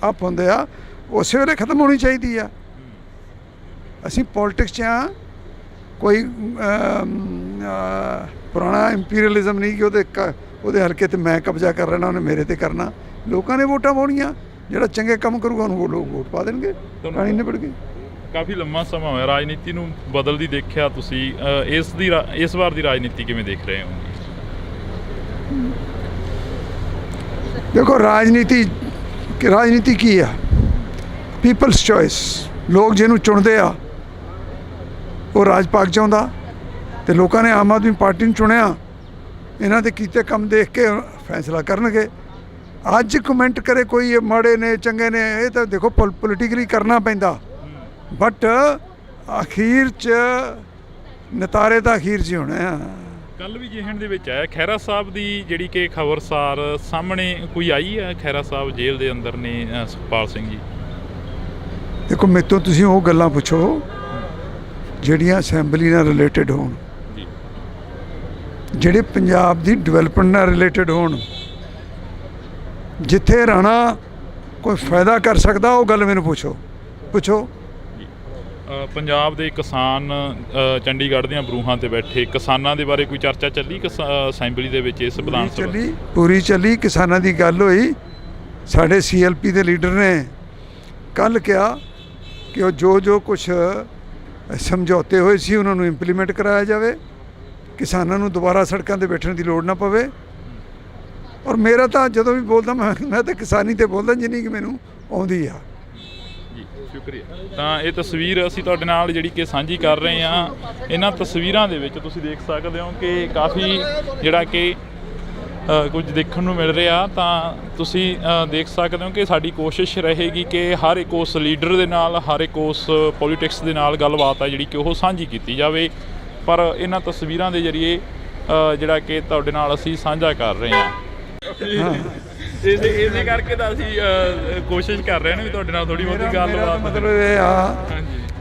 [SPEAKER 2] ਅਪ ਹੁੰਦੇ ਆ, ਉਸੇ ਵੇਲੇ ਖਤਮ ਹੋਣੀ ਚਾਹੀਦੀ ਆ। ਅਸੀਂ ਪੋਲਿਟਿਕਸ 'ਚ ਆ, ਕੋਈ ਪੁਰਾਣਾ ਇੰਪੀਰੀਅਲਿਜ਼ਮ ਨਹੀਂ ਕਿ ਉਹਦੇ ਹਲਕੇ ਤੇ ਮੈਂ ਕਬਜ਼ਾ ਕਰ ਲੈਣਾ, ਉਹਨੇ ਮੇਰੇ ਤੇ ਕਰਨਾ। ਲੋਕਾਂ ਨੇ ਵੋਟਾਂ ਪਾਉਣੀਆਂ, ਜਿਹੜਾ ਚੰਗੇ ਕੰਮ ਕਰੂਗਾ ਉਹਨੂੰ ਲੋਕ ਵੋਟ ਪਾ ਦੇਣਗੇ, ਕਹਾਣੀ ਨਿਬੜ ਗਈ।
[SPEAKER 1] ਕਾਫੀ ਲੰਮਾ ਸਮਾਂ ਹੋਇਆ ਰਾਜਨੀਤੀ ਨੂੰ ਬਦਲਦੀ ਦੇਖਿਆ ਤੁਸੀਂ, ਇਸ ਵਾਰ ਦੀ ਰਾਜਨੀਤੀ ਕਿਵੇਂ ਦੇਖ ਰਹੇ ਹੋ?
[SPEAKER 2] ਦੇਖੋ ਰਾਜਨੀਤੀ ਕੀ ਆ? People's choice. ਲੋਕ ਜਿਹਨੂੰ ਚੁਣਦੇ ਆ ਉਹ ਰਾਜ ਪਾਕ ਚਾਹੁੰਦਾ, ਤੇ ਲੋਕਾਂ ਨੇ ਆਮ ਆਦਮੀ ਪਾਰਟੀ ਨੂੰ ਚੁਣਿਆ। ਇਹਨਾਂ ਦੇ ਕੀਤੇ ਕੰਮ ਦੇਖ ਕੇ ਫੈਸਲਾ ਕਰਨਗੇ। ਅੱਜ ਕਮੈਂਟ ਕਰੇ ਕੋਈ ਇਹ ਮਾੜੇ ਨੇ ਚੰਗੇ ਨੇ, ਇਹ ਤਾਂ ਦੇਖੋ ਪੋਲੀਟੀਕਲੀ ਕਰਨਾ ਪੈਂਦਾ, ਬਟ ਅਖੀਰ 'ਚ ਨਤਾਰੇ ਤਾਂ ਅਖੀਰ 'ਚ ਹੀ ਹੋਣੇ ਆ।
[SPEAKER 1] ਕੱਲ ਵੀ ਜਿਹਣ ਦੇ ਵਿੱਚ ਆਇਆ ਖਹਿਰਾ ਸਾਹਿਬ ਦੀ ਜਿਹੜੀ ਕਿ ਖਬਰਸਾਰ ਸਾਹਮਣੇ ਕੋਈ ਆਈ ਹੈ, ਖਹਿਰਾ ਸਾਹਿਬ ਜੇਲ੍ਹ ਦੇ ਅੰਦਰ ਨੇ ਸੁਖਪਾਲ ਸਿੰਘ ਜੀ।
[SPEAKER 2] ਦੇਖੋ ਮੇਰੇ ਤੋਂ ਤੁਸੀਂ ਉਹ ਗੱਲਾਂ ਪੁੱਛੋ ਜਿਹੜੀਆਂ ਅਸੈਂਬਲੀ ਨਾਲ ਰਿਲੇਟਡ ਹੋਣ, ਜਿਹੜੇ ਪੰਜਾਬ ਦੀ ਡਿਵੈਲਪਮੈਂਟ ਨਾਲ ਰਿਲੇਟਡ ਹੋਣ। ਜਿੱਥੇ ਰਾਣਾ ਕੋਈ ਫਾਇਦਾ ਕਰ ਸਕਦਾ ਉਹ ਗੱਲ ਮੈਨੂੰ ਪੁੱਛੋ।
[SPEAKER 1] ਪੰਜਾਬ ਦੇ ਕਿਸਾਨ ਚੰਡੀਗੜ੍ਹ ਦੀਆਂ ਬਰੂਹਾਂ ਤੇ ਬੈਠੇ ਕਿਸਾਨਾਂ ਦੇ ਬਾਰੇ ਕੋਈ ਚਰਚਾ ਚੱਲੀ ਅਸੈਂਬਲੀ ਦੇ ਵਿੱਚ? ਇਸ ਵਿਧਾਨ ਸਭਾ
[SPEAKER 2] ਪੂਰੀ ਚੱਲੀ, ਕਿਸਾਨਾਂ ਦੀ ਗੱਲ ਹੋਈ। ਸਾਡੇ CLP ਦੇ ਲੀਡਰ ਨੇ ਕੱਲ੍ਹ ਕਿਹਾ ਕਿ ਉਹ ਜੋ ਕੁਛ ਸਮਝੌਤੇ ਹੋਏ ਸੀ ਉਹਨਾਂ ਨੂੰ ਇੰਪਲੀਮੈਂਟ ਕਰਾਇਆ ਜਾਵੇ, ਕਿਸਾਨਾਂ ਨੂੰ ਦੁਬਾਰਾ ਸੜਕਾਂ 'ਤੇ ਬੈਠਣ ਦੀ ਲੋੜ ਨਾ ਪਵੇ। ਔਰ ਮੇਰਾ ਤਾਂ ਜਦੋਂ ਵੀ ਬੋਲਦਾ ਮੈਂ ਤਾਂ ਕਿਸਾਨੀ 'ਤੇ ਬੋਲਦਾ ਜਿੰਨੀ ਕਿ ਮੈਨੂੰ ਆਉਂਦੀ ਆ।
[SPEAKER 1] ਜੀ ਸ਼ੁਕਰੀਆ। ਤਾਂ ਇਹ ਤਸਵੀਰ ਅਸੀਂ ਤੁਹਾਡੇ ਨਾਲ ਜਿਹੜੀ ਕਿ ਸਾਂਝੀ ਕਰ ਰਹੇ ਹਾਂ। ਇਹਨਾਂ ਤਸਵੀਰਾਂ ਦੇ ਵਿੱਚ ਤੁਸੀਂ ਦੇਖ ਸਕਦੇ ਹੋ ਕਿ ਕਾਫੀ ਜਿਹੜਾ ਕਿ ਕੁਝ ਦੇਖਣ ਨੂੰ ਮਿਲ ਰਿਹਾ। ਤਾਂ ਤੁਸੀਂ ਦੇਖ ਸਕਦੇ ਹੋ ਕਿ ਸਾਡੀ ਕੋਸ਼ਿਸ਼ ਰਹੇਗੀ ਕਿ ਹਰ ਇੱਕ ਉਸ ਲੀਡਰ ਦੇ ਨਾਲ, ਹਰ ਇੱਕ ਉਸ ਪੋਲੀਟਿਕਸ ਦੇ ਨਾਲ ਗੱਲਬਾਤ ਹੈ ਜਿਹੜੀ ਕਿ ਉਹ ਸਾਂਝੀ ਕੀਤੀ ਜਾਵੇ। ਪਰ ਇਹਨਾਂ ਤਸਵੀਰਾਂ ਦੇ ਜ਼ਰੀਏ ਜਿਹੜਾ ਕਿ ਤੁਹਾਡੇ ਨਾਲ ਅਸੀਂ ਸਾਂਝਾ ਕਰ ਰਹੇ ਹਾਂ। ਇਸੇ ਕਰਕੇ ਤਾਂ ਅਸੀਂ ਕੋਸ਼ਿਸ਼ ਕਰ ਰਹੇ ਨੇ ਵੀ ਤੁਹਾਡੇ ਨਾਲ ਥੋੜੀ ਬਹੁਤੀ ਗੱਲਬਾਤ।
[SPEAKER 2] ਮਤਲਬ ਇਹ ਆ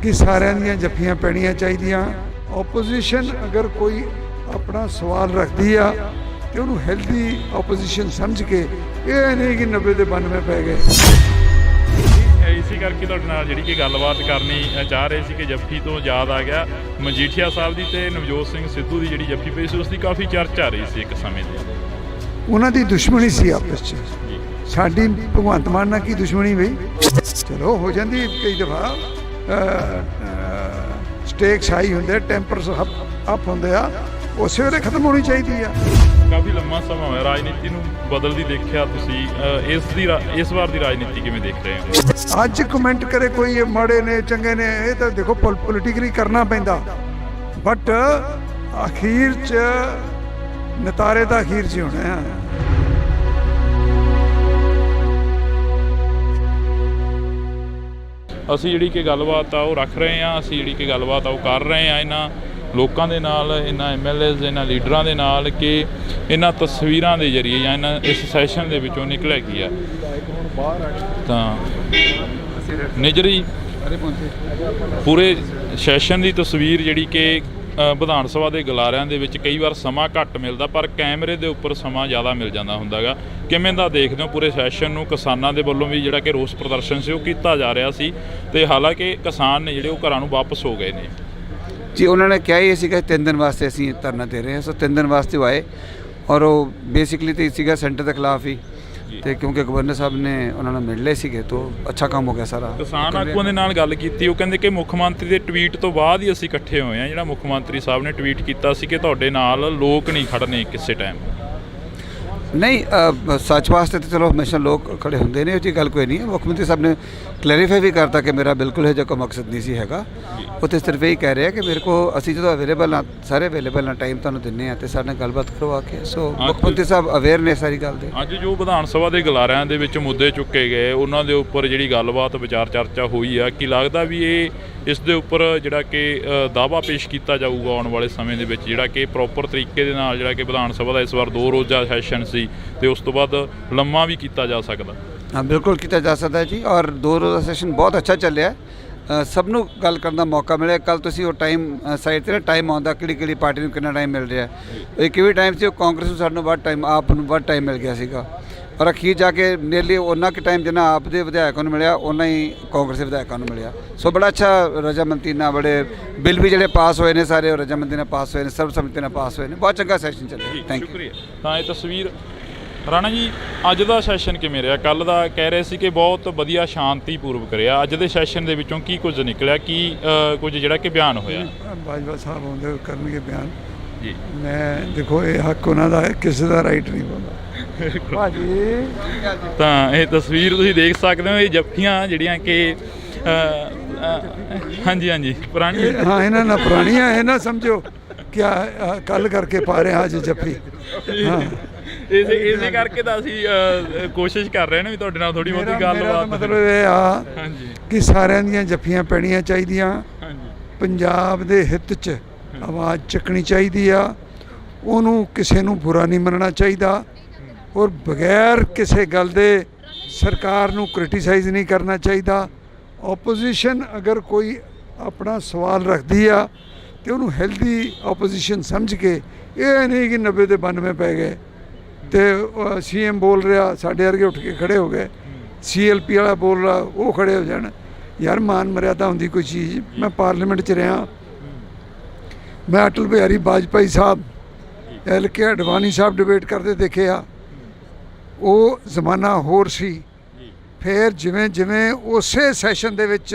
[SPEAKER 2] ਕਿ ਸਾਰਿਆਂ ਦੀਆਂ ਜੱਫੀਆਂ ਪੈਣੀਆਂ ਚਾਹੀਦੀਆਂ। ਓਪੋਜੀਸ਼ਨ ਅਗਰ ਕੋਈ ਆਪਣਾ ਸਵਾਲ ਰੱਖਦੀ ਆ ਤੇ ਉਹਨੂੰ ਹੈਲਦੀ ਓਪੋਜੀਸ਼ਨ ਸਮਝ ਕੇ, ਇਹ ਨਹੀਂ ਕਿ 90 ਦੇ 92 ਪੈ ਗਏ।
[SPEAKER 1] ਇਸੇ ਕਰਕੇ ਤੁਹਾਡੇ ਨਾਲ ਜਿਹੜੀ ਕਿ ਗੱਲਬਾਤ ਕਰਨੀ ਚਾਹ ਰਹੇ ਸੀ ਕਿ ਜੱਫੀ ਤੋਂ ਯਾਦ ਆ ਗਿਆ ਮਜੀਠੀਆ ਸਾਹਿਬ ਦੀ ਤੇ ਨਵਜੋਤ ਸਿੰਘ ਸਿੱਧੂ ਦੀ ਜਿਹੜੀ ਜੱਫੀ ਪਈ ਸੀ, ਉਸ ਦੀ ਕਾਫੀ ਚਰਚਾ ਰਹੀ ਸੀ ਇੱਕ ਸਮੇਂ ਤੇ।
[SPEAKER 2] ਉਹਨਾਂ ਦੀ ਦੁਸ਼ਮਣੀ ਸੀ ਆਪਸ 'ਚ। ਸਾਡੀ ਭਗਵੰਤ ਮਾਨ ਨਾਲ ਕੀ ਦੁਸ਼ਮਣੀ ਬਈ? ਚਲੋ ਹੋ ਜਾਂਦੀ ਕਈ ਦਫਾ, ਸਟੇਕਸ ਹਾਈ ਹੁੰਦੇ, ਟੈਂਪਰਸ ਅਪ ਹੁੰਦੇ ਆ, ਉਸੇ ਵੇਲੇ ਖਤਮ ਹੋਣੀ ਚਾਹੀਦੀ ਆ।
[SPEAKER 1] ਕਾਫੀ ਲੰਮਾ ਸਮਾਂ ਹੋਇਆ ਰਾਜਨੀਤੀ ਨੂੰ ਬਦਲਦੀ ਦੇਖਿਆ ਤੁਸੀਂ, ਇਸ ਵਾਰ ਦੀ ਰਾਜਨੀਤੀ ਕਿਵੇਂ ਦੇਖ ਰਹੇ ਹੋ?
[SPEAKER 2] ਅੱਜ ਕਮੈਂਟ ਕਰੇ ਕੋਈ ਇਹ ਮਾੜੇ ਨੇ ਚੰਗੇ ਨੇ, ਇਹ ਤਾਂ ਦੇਖੋ ਪੋਲੀਟੀਕਲੀ ਕਰਨਾ ਪੈਂਦਾ, ਬਟ ਅਖੀਰ 'ਚ ਨਤਾਰੇ ਤਾਂ ਅਖੀਰ 'ਚ ਹੀ ਹੋਣੇ ਆ।
[SPEAKER 1] ਅਸੀਂ ਜਿਹੜੀ ਕਿ ਗੱਲਬਾਤ ਆ ਉਹ ਰੱਖ ਰਹੇ ਹਾਂ, ਅਸੀਂ ਜਿਹੜੀ ਕਿ ਗੱਲਬਾਤ ਆ ਉਹ ਕਰ ਰਹੇ ਹਾਂ ਇਹਨਾਂ ਲੋਕਾਂ ਦੇ ਨਾਲ, ਇਹਨਾਂ MLAs, ਇਹਨਾਂ ਲੀਡਰਾਂ ਦੇ ਨਾਲ ਕਿ ਇਹਨਾਂ ਤਸਵੀਰਾਂ ਦੇ ਜ਼ਰੀਏ ਜਾਂ ਇਹਨਾਂ ਇਸ ਸੈਸ਼ਨ ਦੇ ਵਿੱਚੋਂ ਨਿਕਲਿਆ ਕੀ ਆ। ਤਾਂ ਨਿਜਰੀ ਪੂਰੇ ਸੈਸ਼ਨ ਦੀ ਤਸਵੀਰ ਜਿਹੜੀ ਕਿ ਵਿਧਾਨ ਸਭਾ ਦੇ ਗਲਾਰਿਆਂ ਦੇ ਵਿੱਚ ਕਈ ਵਾਰ ਸਮਾਂ ਘੱਟ ਮਿਲਦਾ, ਪਰ ਕੈਮਰੇ ਦੇ ਉੱਪਰ ਸਮਾਂ ਜ਼ਿਆਦਾ ਮਿਲ ਜਾਂਦਾ ਹੁੰਦਾ ਗਾ। ਕਿਵੇਂ ਦਾ ਦੇਖਦੇ ਹੋ ਪੂਰੇ ਸੈਸ਼ਨ ਨੂੰ? ਕਿਸਾਨਾਂ ਦੇ ਵੱਲੋਂ ਵੀ ਜਿਹੜਾ ਕਿ ਰੋਸ ਪ੍ਰਦਰਸ਼ਨ ਸੀ ਉਹ ਕੀਤਾ ਜਾ ਰਿਹਾ ਸੀ, ਤੇ ਹਾਲਾਂਕਿ ਕਿਸਾਨ ਨੇ ਜਿਹੜੇ ਉਹ ਘਰਾਂ ਨੂੰ ਵਾਪਸ ਹੋ ਗਏ ਨੇ।
[SPEAKER 3] ਜੀ ਉਹਨਾਂ ਨੇ ਕਿਹਾ ਹੀ ਸੀਗਾ 3 ਦਿਨ ਵਾਸਤੇ ਅਸੀਂ ਧਰਨਾ ਦੇ ਰਹੇ ਹਾਂ, ਸੋ 3 ਦਿਨ ਵਾਸਤੇ ਉਹ ਆਏ। ਔਰ ਉਹ ਬੇਸਿਕਲੀ ਤਾਂ ਸੀਗਾ ਸੈਂਟਰ ਦੇ ਖਿਲਾਫ ਹੀ, ਤੇ ਕਿਉਂਕਿ ਗਵਰਨਰ ਸਾਹਿਬ ਨੇ ਉਹਨਾਂ ਨੂੰ ਮਿਲ ਲਏ ਸੀਗੇ ਤਾਂ ਅੱਛਾ ਕੰਮ ਹੋ ਗਿਆ ਸਾਰਾ।
[SPEAKER 1] ਕਿਸਾਨ ਆਗੂਆਂ ਦੇ ਨਾਲ ਗੱਲ ਕੀਤੀ, ਉਹ ਕਹਿੰਦੇ ਕਿ ਮੁੱਖ ਮੰਤਰੀ ਦੇ ਟਵੀਟ ਤੋਂ ਬਾਅਦ ਹੀ ਅਸੀਂ ਇਕੱਠੇ ਹੋਏ ਹਾਂ। ਜਿਹੜਾ ਮੁੱਖ ਮੰਤਰੀ ਸਾਹਿਬ ਨੇ ਟਵੀਟ ਕੀਤਾ ਸੀ ਕਿ ਤੁਹਾਡੇ ਨਾਲ ਲੋਕ ਨਹੀਂ ਖੜਨੇ ਕਿਸੇ ਟਾਈਮ।
[SPEAKER 3] ਨਹੀਂ, ਸੱਚ ਵਾਸਤੇ ਤਾਂ ਚਲੋ ਹਮੇਸ਼ਾ ਲੋਕ ਖੜੇ ਹੁੰਦੇ ਨੇ, ਉਹ 'ਚ ਗੱਲ ਕੋਈ ਨਹੀਂ ਹੈ। ਮੁੱਖ ਮੰਤਰੀ ਸਾਹਿਬ ਨੇ ਕਲੈਰੀਫਾਈ ਵੀ ਕਰਤਾ ਕਿ ਮੇਰਾ ਬਿਲਕੁਲ ਇਹ ਜਿਹਾ ਕੋਈ ਮਕਸਦ ਨਹੀਂ ਸੀ ਹੈਗਾ। ਉਹ ਤਾਂ ਸਿਰਫ ਇਹ ਕਹਿ ਰਿਹਾ ਕਿ ਮੇਰੇ ਕੋ ਅਸੀਂ ਜਦੋਂ ਅਵੇਲੇਬਲ ਹਾਂ, ਸਾਰੇ ਅਵੇਲੇਬਲ ਹਾਂ, ਟਾਈਮ ਤੁਹਾਨੂੰ ਦਿੰਦੇ ਹਾਂ, ਅਤੇ ਸਾਡੇ ਨਾਲ ਗੱਲਬਾਤ ਕਰਵਾ ਕੇ। ਸੋ ਮੁੱਖ ਮੰਤਰੀ ਸਾਹਿਬ ਅਵੇਅਰ ਨੇ ਸਾਰੀ ਗੱਲ ਦੇ।
[SPEAKER 1] ਅੱਜ ਜੋ ਵਿਧਾਨ ਸਭਾ ਦੇ ਗਲਾਰਿਆਂ ਦੇ ਵਿੱਚ ਮੁੱਦੇ ਚੁੱਕੇ ਗਏ, ਉਹਨਾਂ ਦੇ ਉੱਪਰ ਜਿਹੜੀ ਗੱਲਬਾਤ ਵਿਚਾਰ ਚਰਚਾ ਹੋਈ ਆ, ਕੀ ਲੱਗਦਾ ਵੀ ਇਸ ਦੇ ਉੱਪਰ ਜਿਹੜਾ ਕਿ ਦਾਅਵਾ ਪੇਸ਼ ਕੀਤਾ ਜਾਊਗਾ ਆਉਣ ਵਾਲੇ ਸਮੇਂ ਦੇ ਵਿੱਚ, ਜਿਹੜਾ ਕਿ ਪ੍ਰੋਪਰ ਤਰੀਕੇ ਦੇ ਨਾਲ ਜਿਹੜਾ ਕਿ ਵਿਧਾਨ ਸਭਾ ਦਾ ਇਸ ਵਾਰ 2 ਰੋਜ਼ਾ ਸੈਸ਼ਨ ਸੀ ਤੇ ਉਸ ਤੋਂ ਬਾਅਦ ਲੰਮਾ ਵੀ ਕੀਤਾ ਜਾ ਸਕਦਾ?
[SPEAKER 3] ਹਾਂ, ਬਿਲਕੁਲ ਕੀਤਾ ਜਾ ਸਕਦਾ ਜੀ। ਔਰ 2 ਰੋਜ਼ਾ ਸੈਸ਼ਨ ਬਹੁਤ ਅੱਛਾ ਚੱਲਿਆ। ਸਭ ਨੂੰ ਗੱਲ ਕਰਨ ਦਾ ਮੌਕਾ ਮਿਲਿਆ। ਕੱਲ ਤੁਸੀਂ ਉਹ ਟਾਈਮ ਸਾਈਡ 'ਤੇ ਟਾਈਮ ਆਉਂਦਾ ਕਿਹੜੀ ਪਾਰਟੀ ਨੂੰ ਕਿੰਨਾ ਟਾਈਮ ਮਿਲ ਰਿਹਾ। ਇੱਕ ਵੀ ਟਾਈਮ ਸੀ ਉਹ ਕਾਂਗਰਸ ਨੂੰ ਸਾਨੂੰ ਵੱਧ ਟਾਈਮ, ਆਪ ਨੂੰ ਵੱਧ ਟਾਈਮ ਮਿਲ ਗਿਆ ਸੀਗਾ। ਔਰ ਅਖੀਰ ਜਾ ਕੇ ਨੀਅਰਲੀ ਉਹਨਾਂ ਕੁ ਟਾਈਮ ਜਿੰਨਾ ਆਪ ਦੇ ਵਿਧਾਇਕਾਂ ਨੂੰ ਮਿਲਿਆ ਉਹਨਾਂ ਹੀ ਕਾਂਗਰਸ ਦੇ ਵਿਧਾਇਕਾਂ ਨੂੰ ਮਿਲਿਆ। ਸੋ ਬੜਾ ਅੱਛਾ ਰਜਾਮੰਦੀ ਨਾਲ ਬੜੇ ਬਿੱਲ ਵੀ ਜਿਹੜੇ ਪਾਸ ਹੋਏ ਨੇ ਸਾਰੇ ਉਹ ਰਜਾਮੰਦੀ ਨਾਲ ਪਾਸ ਹੋਏ ਨੇ, ਸਰਬਸੰਮਤੀ ਨਾਲ ਪਾਸ ਹੋਏ ਨੇ। ਬਹੁਤ ਚੰਗਾ ਸੈਸ਼ਨ ਚੱਲਿਆ। Thank you.
[SPEAKER 1] ਸ਼ੁਕਰੀਆ। ਤਾਂ ਇਹ ਤਸਵੀਰ ਰਾਣਾ ਜੀ, ਅੱਜ ਦਾ ਸੈਸ਼ਨ ਕਿਵੇਂ ਰਿਹਾ? ਕੱਲ ਦਾ ਕਹਿ ਰਹੇ ਸੀ ਕਿ ਬਹੁਤ ਵਧੀਆ ਸ਼ਾਂਤੀਪੂਰਵਕ ਰਿਹਾ। ਅੱਜ ਦੇ ਸੈਸ਼ਨ ਦੇ ਵਿੱਚੋਂ ਕੀ ਕੁਝ ਨਿਕਲਿਆ, ਕੀ ਕੁਝ ਜਿਹੜਾ ਕਿ ਬਿਆਨ ਹੋਇਆ?
[SPEAKER 2] ਬਾਜਵਾ ਸਾਹਿਬ ਆਉਂਦੇ ਕਰਨਗੇ ਬਿਆਨ
[SPEAKER 1] ਜੀ।
[SPEAKER 2] ਮੈਂ ਦੇਖੋ ਇਹ ਹੱਕ ਉਹਨਾਂ ਦਾ ਹੈ, ਕਿਸੇ ਦਾ ਰਾਈਟ ਨਹੀਂ ਬਣਦਾ ਭਾਜੀ।
[SPEAKER 1] ਤਾਂ ਇਹ ਤਸਵੀਰ ਤੁਸੀਂ ਦੇਖ ਸਕਦੇ ਹੋ, ਇਹ ਜੱਫੀਆਂ ਜਿਹੜੀਆਂ ਕਿ ਹਾਂਜੀ ਹਾਂਜੀ ਪੁਰਾਣੀ,
[SPEAKER 2] ਹਾਂ ਇਹਨਾਂ ਨਾਲ ਪੁਰਾਣੀਆਂ, ਇਹ ਨਾ ਸਮਝੋ ਕਿ ਕੱਲ ਕਰਕੇ ਪਾ ਰਹੇ ਹਾਂ ਅੱਜ ਜੱਫੀ। ਹਾਂ
[SPEAKER 1] ਇਸੇ ਕਰਕੇ ਤਾਂ ਅਸੀਂ ਕੋਸ਼ਿਸ਼ ਕਰ ਰਹੇ ਨੇ ਵੀ ਤੁਹਾਡੇ ਨਾਲ ਥੋੜੀ ਬਹੁਤੀ ਗੱਲਬਾਤ।
[SPEAKER 2] ਮਤਲਬ ਇਹ ਆ
[SPEAKER 1] ਹਾਂਜੀ
[SPEAKER 2] ਕਿ ਸਾਰਿਆਂ ਦੀਆਂ ਜੱਫੀਆਂ ਪੈਣੀਆਂ ਚਾਹੀਦੀਆਂ,
[SPEAKER 1] ਹਾਂਜੀ
[SPEAKER 2] ਪੰਜਾਬ ਦੇ ਹਿੱਤ 'ਚ ਆਵਾਜ਼ ਚੱਕਣੀ ਚਾਹੀਦੀ ਆ, ਉਹਨੂੰ ਕਿਸੇ ਨੂੰ ਬੁਰਾ ਨਹੀਂ ਮੰਨਣਾ ਚਾਹੀਦਾ, ਔਰ ਬਗੈਰ ਕਿਸੇ ਗੱਲ ਦੇ ਸਰਕਾਰ ਨੂੰ ਕ੍ਰਿਟੀਸਾਈਜ਼ ਨਹੀਂ ਕਰਨਾ ਚਾਹੀਦਾ। ਓਪੋਜੀਸ਼ਨ ਅਗਰ ਕੋਈ ਆਪਣਾ ਸਵਾਲ ਰੱਖਦੀ ਆ ਤੇ ਉਹਨੂੰ ਹੈਲਦੀ ਓਪੋਜੀਸ਼ਨ ਸਮਝ ਕੇ, ਇਹ ਨਹੀਂ ਕਿ 90 ਤੇ 92 ਪੈ ਗਏ ਤੇ ਸੀਐਮ ਬੋਲ ਰਿਹਾ ਸਾਡੇ ਵਰਗੇ ਉੱਠ ਕੇ ਖੜੇ ਹੋ ਗਏ, ਸੀਐਲਪੀ ਵਾਲਾ ਬੋਲ ਰਿਹਾ ਉਹ ਖੜੇ ਹੋ ਜਾਣ। ਯਾਰ ਮਾਨ ਮਰਿਆਦਾ ਹੁੰਦੀ ਕੋਈ ਚੀਜ਼। ਮੈਂ ਪਾਰਲੀਮੈਂਟ 'ਚ ਰਿਹਾ, ਮੈਂ ਅਟਲ ਬਿਹਾਰੀ ਵਾਜਪਾਈ ਸਾਹਿਬ, LK ਅਡਵਾਨੀ ਸਾਹਿਬ ਡਿਬੇਟ ਕਰਦੇ ਦੇਖੇ ਆ। ਉਹ ਜ਼ਮਾਨਾ ਹੋਰ ਸੀ। ਫਿਰ ਜਿਵੇਂ ਜਿਵੇਂ ਉਸੇ ਸੈਸ਼ਨ ਦੇ ਵਿੱਚ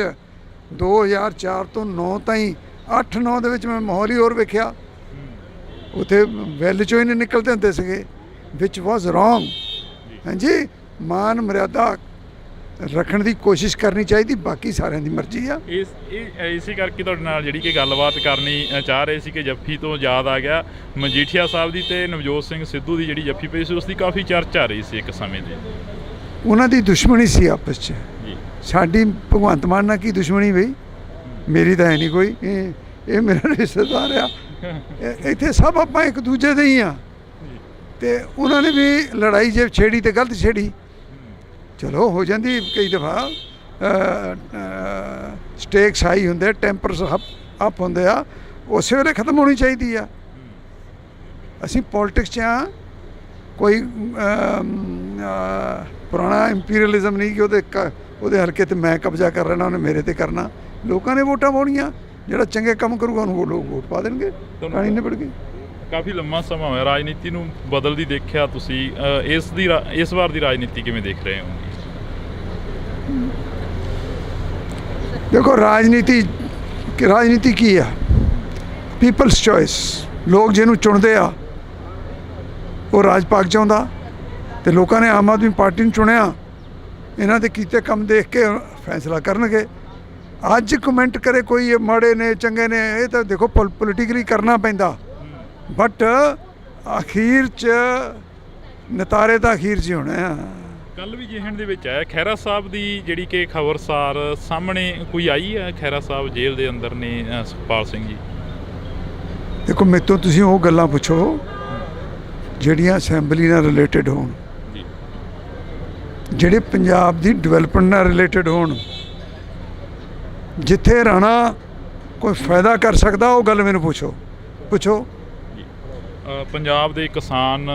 [SPEAKER 2] 2004 ਤੋਂ 9 ਤਾਈਂ 8-9 ਦੇ ਵਿੱਚ ਮੈਂ ਮਾਹੌਲ ਹੀ ਹੋਰ ਵੇਖਿਆ। ਉੱਥੇ ਵੈਲ 'ਚੋਂ ਹੀ ਨਹੀਂ ਨਿਕਲਦੇ ਹੁੰਦੇ ਸੀਗੇ, ਵਿਚ ਵਾਜ਼ ਰੋਂਗ। ਹਾਂਜੀ, ਮਾਨ ਮਰਿਆਦਾ ਰੱਖਣ ਦੀ ਕੋਸ਼ਿਸ਼ ਕਰਨੀ ਚਾਹੀਦੀ, ਬਾਕੀ ਸਾਰਿਆਂ ਦੀ ਮਰਜ਼ੀ ਆ।
[SPEAKER 1] ਇਸੇ ਕਰਕੇ ਤੁਹਾਡੇ ਨਾਲ ਜਿਹੜੀ ਕਿ ਗੱਲਬਾਤ ਕਰਨੀ ਚਾਹ ਰਹੇ ਸੀ ਕਿ ਜੱਫੀ ਤੋਂ ਯਾਦ ਆ ਗਿਆ ਮਜੀਠੀਆ ਸਾਹਿਬ ਦੀ ਤੇ ਨਵਜੋਤ ਸਿੰਘ ਸਿੱਧੂ ਦੀ ਜਿਹੜੀ ਜੱਫੀ ਪਈ ਸੀ, ਉਸ ਦੀ ਕਾਫੀ ਚਰਚਾ ਰਹੀ ਸੀ ਇੱਕ ਸਮੇਂ ਦੀ।
[SPEAKER 2] ਉਹਨਾਂ ਦੀ ਦੁਸ਼ਮਣੀ ਸੀ ਆਪਸ 'ਚ। ਸਾਡੀ ਭਗਵੰਤ ਮਾਨ ਨਾਲ ਕੀ ਦੁਸ਼ਮਣੀ ਬਈ? ਮੇਰੀ ਤਾਂ ਹੈ ਨਹੀਂ ਕੋਈ। ਇਹ ਮੇਰਾ ਰਿਸ਼ਤੇਦਾਰ ਆ, ਇੱਥੇ ਸਭ ਆਪਾਂ ਇੱਕ ਦੂਜੇ ਦੇ ਹੀ ਆ। ਤੇ ਉਹਨਾਂ ਨੇ ਵੀ ਲੜਾਈ ਜੇ ਛੇੜੀ ਤੇ ਗਲਤ ਛੇੜੀ, ਚਲੋ ਹੋ ਜਾਂਦੀ ਕਈ ਦਫਾ। ਸਟੇਕਸ ਹਾਈ ਹੁੰਦੇ, ਟੈਂਪਰਸ ਅਪ ਹੁੰਦੇ ਆ, ਉਸੇ ਵੇਲੇ ਖਤਮ ਹੋਣੀ ਚਾਹੀਦੀ ਆ। ਅਸੀਂ ਪੋਲਿਟਿਕਸ 'ਚ ਆ, ਕੋਈ ਪੁਰਾਣਾ ਇੰਪੀਰੀਅਲਿਜ਼ਮ ਨਹੀਂ ਕਿ ਉਹਦੇ ਹਲਕੇ 'ਤੇ ਮੈਂ ਕਬਜ਼ਾ ਕਰ ਲੈਣਾ, ਉਹਨੇ ਮੇਰੇ 'ਤੇ ਕਰਨਾ। ਲੋਕਾਂ ਨੇ ਵੋਟਾਂ ਪਾਉਣੀਆਂ, ਜਿਹੜਾ ਚੰਗੇ ਕੰਮ ਕਰੂਗਾ ਉਹਨੂੰ ਉਹ ਲੋਕ ਵੋਟ ਪਾ ਦੇਣਗੇ, ਕਹਾਣੀ ਨਿਬੜ ਗਈ।
[SPEAKER 1] ਕਾਫੀ ਲੰਮਾ ਸਮਾਂ ਹੋਇਆ ਰਾਜਨੀਤੀ ਨੂੰ ਬਦਲਦੀ ਦੇਖਿਆ ਤੁਸੀਂ, ਇਸ ਵਾਰ ਦੀ ਰਾਜਨੀਤੀ ਕਿਵੇਂ ਦੇਖ ਰਹੇ ਹੋ?
[SPEAKER 2] ਦੇਖੋ ਰਾਜਨੀਤੀ ਕੀ ਆ? People's choice. ਲੋਕ ਜਿਹਨੂੰ ਚੁਣਦੇ ਆ ਉਹ ਰਾਜ ਪਾਕ ਚਾਹੁੰਦਾ, ਤੇ ਲੋਕਾਂ ਨੇ ਆਮ ਆਦਮੀ ਪਾਰਟੀ ਨੂੰ ਚੁਣਿਆ। ਇਹਨਾਂ ਦੇ ਕੀਤੇ ਕੰਮ ਦੇਖ ਕੇ ਫੈਸਲਾ ਕਰਨਗੇ। ਅੱਜ ਕਮੈਂਟ ਕਰੇ ਕੋਈ ਇਹ ਮਾੜੇ ਨੇ ਚੰਗੇ ਨੇ, ਇਹ ਤਾਂ ਦੇਖੋ ਪੋਲੀਟੀਕਲੀ ਕਰਨਾ ਪੈਂਦਾ, ਬਟ ਅਖੀਰ 'ਚ ਨਤਾਰੇ ਤਾਂ ਅਖੀਰ 'ਚ ਹੋਣੇ ਆ।
[SPEAKER 1] ਕੱਲ ਵੀ ਜਿਹਨ ਦੇ ਵਿੱਚ ਆਇਆ ਖਹਿਰਾ ਸਾਹਿਬ ਦੀ ਜਿਹੜੀ ਕਿ ਖਬਰਸਾਰ ਸਾਹਮਣੇ ਕੋਈ ਆਈ ਹੈ, ਖਹਿਰਾ ਸਾਹਿਬ ਜੇਲ੍ਹ ਦੇ ਅੰਦਰ ਨੇ ਸੁਖਪਾਲ ਸਿੰਘ ਜੀ।
[SPEAKER 2] ਦੇਖੋ ਮੇਰੇ ਤੋਂ ਤੁਸੀਂ ਉਹ ਗੱਲਾਂ ਪੁੱਛੋ ਜਿਹੜੀਆਂ ਅਸੈਂਬਲੀ ਨਾਲ ਰਿਲੇਟਡ ਹੋਣ, ਜਿਹੜੇ ਪੰਜਾਬ ਦੀ ਡਿਵੈਲਪਮੈਂਟ ਨਾਲ ਰਿਲੇਟਡ ਹੋਣ। ਜਿੱਥੇ ਰਾਣਾ ਕੋਈ ਫਾਇਦਾ ਕਰ ਸਕਦਾ ਉਹ ਗੱਲ ਮੈਨੂੰ ਪੁੱਛੋ।
[SPEAKER 1] ਪੰਜਾਬ ਦੇ ਕਿਸਾਨ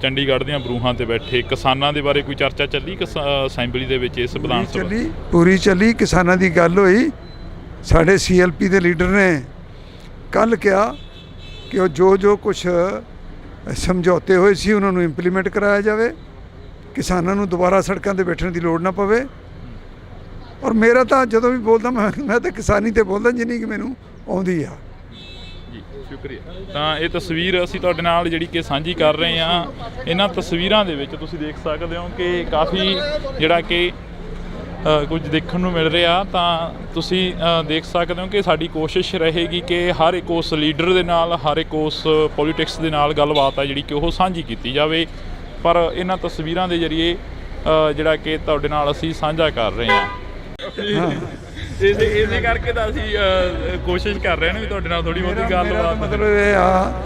[SPEAKER 1] ਚੰਡੀਗੜ੍ਹ ਦੀਆਂ ਬਰੂਹਾਂ ਤੇ ਬੈਠੇ ਕਿਸਾਨਾਂ ਦੇ ਬਾਰੇ ਕੋਈ ਚਰਚਾ ਚੱਲੀ ਅਸੈਂਬਲੀ ਦੇ ਵਿੱਚ? ਇਸ ਵਿਧਾਨ ਸਭਾ
[SPEAKER 2] ਪੂਰੀ ਚੱਲੀ, ਕਿਸਾਨਾਂ ਦੀ ਗੱਲ ਹੋਈ। ਸਾਡੇ CLP ਦੇ ਲੀਡਰ ਨੇ ਕੱਲ੍ਹ ਕਿਹਾ ਕਿ ਉਹ ਜੋ ਕੁਛ ਸਮਝੌਤੇ ਹੋਏ ਸੀ ਉਹਨਾਂ ਨੂੰ ਇੰਪਲੀਮੈਂਟ ਕਰਾਇਆ ਜਾਵੇ, ਕਿਸਾਨਾਂ ਨੂੰ ਦੁਬਾਰਾ ਸੜਕਾਂ 'ਤੇ ਬੈਠਣ ਦੀ ਲੋੜ ਨਾ ਪਵੇ। ਔਰ ਮੇਰਾ ਤਾਂ ਜਦੋਂ ਵੀ ਬੋਲਦਾ ਮੈਂ ਤਾਂ ਕਿਸਾਨੀ 'ਤੇ ਬੋਲਦਾ ਜਿੰਨੀ ਕਿ ਮੈਨੂੰ ਆਉਂਦੀ ਆ।
[SPEAKER 1] ਜੀ ਸ਼ੁਕਰੀਆ। ਤਾਂ ਇਹ ਤਸਵੀਰ ਅਸੀਂ ਤੁਹਾਡੇ ਨਾਲ ਜਿਹੜੀ ਕਿ ਸਾਂਝੀ ਕਰ ਰਹੇ ਹਾਂ। ਇਹਨਾਂ ਤਸਵੀਰਾਂ ਦੇ ਵਿੱਚ ਤੁਸੀਂ ਦੇਖ ਸਕਦੇ ਹੋ ਕਿ ਕਾਫੀ ਜਿਹੜਾ ਕਿ ਕੁਝ ਦੇਖਣ ਨੂੰ ਮਿਲ ਰਿਹਾ। ਤਾਂ ਤੁਸੀਂ ਦੇਖ ਸਕਦੇ ਹੋ ਕਿ ਸਾਡੀ ਕੋਸ਼ਿਸ਼ ਰਹੇਗੀ ਕਿ ਹਰ ਇੱਕ ਉਸ ਲੀਡਰ ਦੇ ਨਾਲ, ਹਰ ਇੱਕ ਉਸ ਪੋਲੀਟਿਕਸ ਦੇ ਨਾਲ ਗੱਲਬਾਤ ਆ ਜਿਹੜੀ ਕਿ ਉਹ ਸਾਂਝੀ ਕੀਤੀ ਜਾਵੇ। ਪਰ ਇਹਨਾਂ ਤਸਵੀਰਾਂ ਦੇ ਜ਼ਰੀਏ ਜਿਹੜਾ ਕਿ ਤੁਹਾਡੇ ਨਾਲ ਅਸੀਂ ਸਾਂਝਾ ਕਰ ਰਹੇ ਹਾਂ। ਇਸੇ ਕਰਕੇ ਤਾਂ ਅਸੀਂ ਕੋਸ਼ਿਸ਼ ਕਰ ਰਹੇ ਨੇ ਵੀ ਤੁਹਾਡੇ ਨਾਲ ਥੋੜੀ ਬਹੁਤੀ ਗੱਲਬਾਤ।
[SPEAKER 2] ਮਤਲਬ ਇਹ ਆ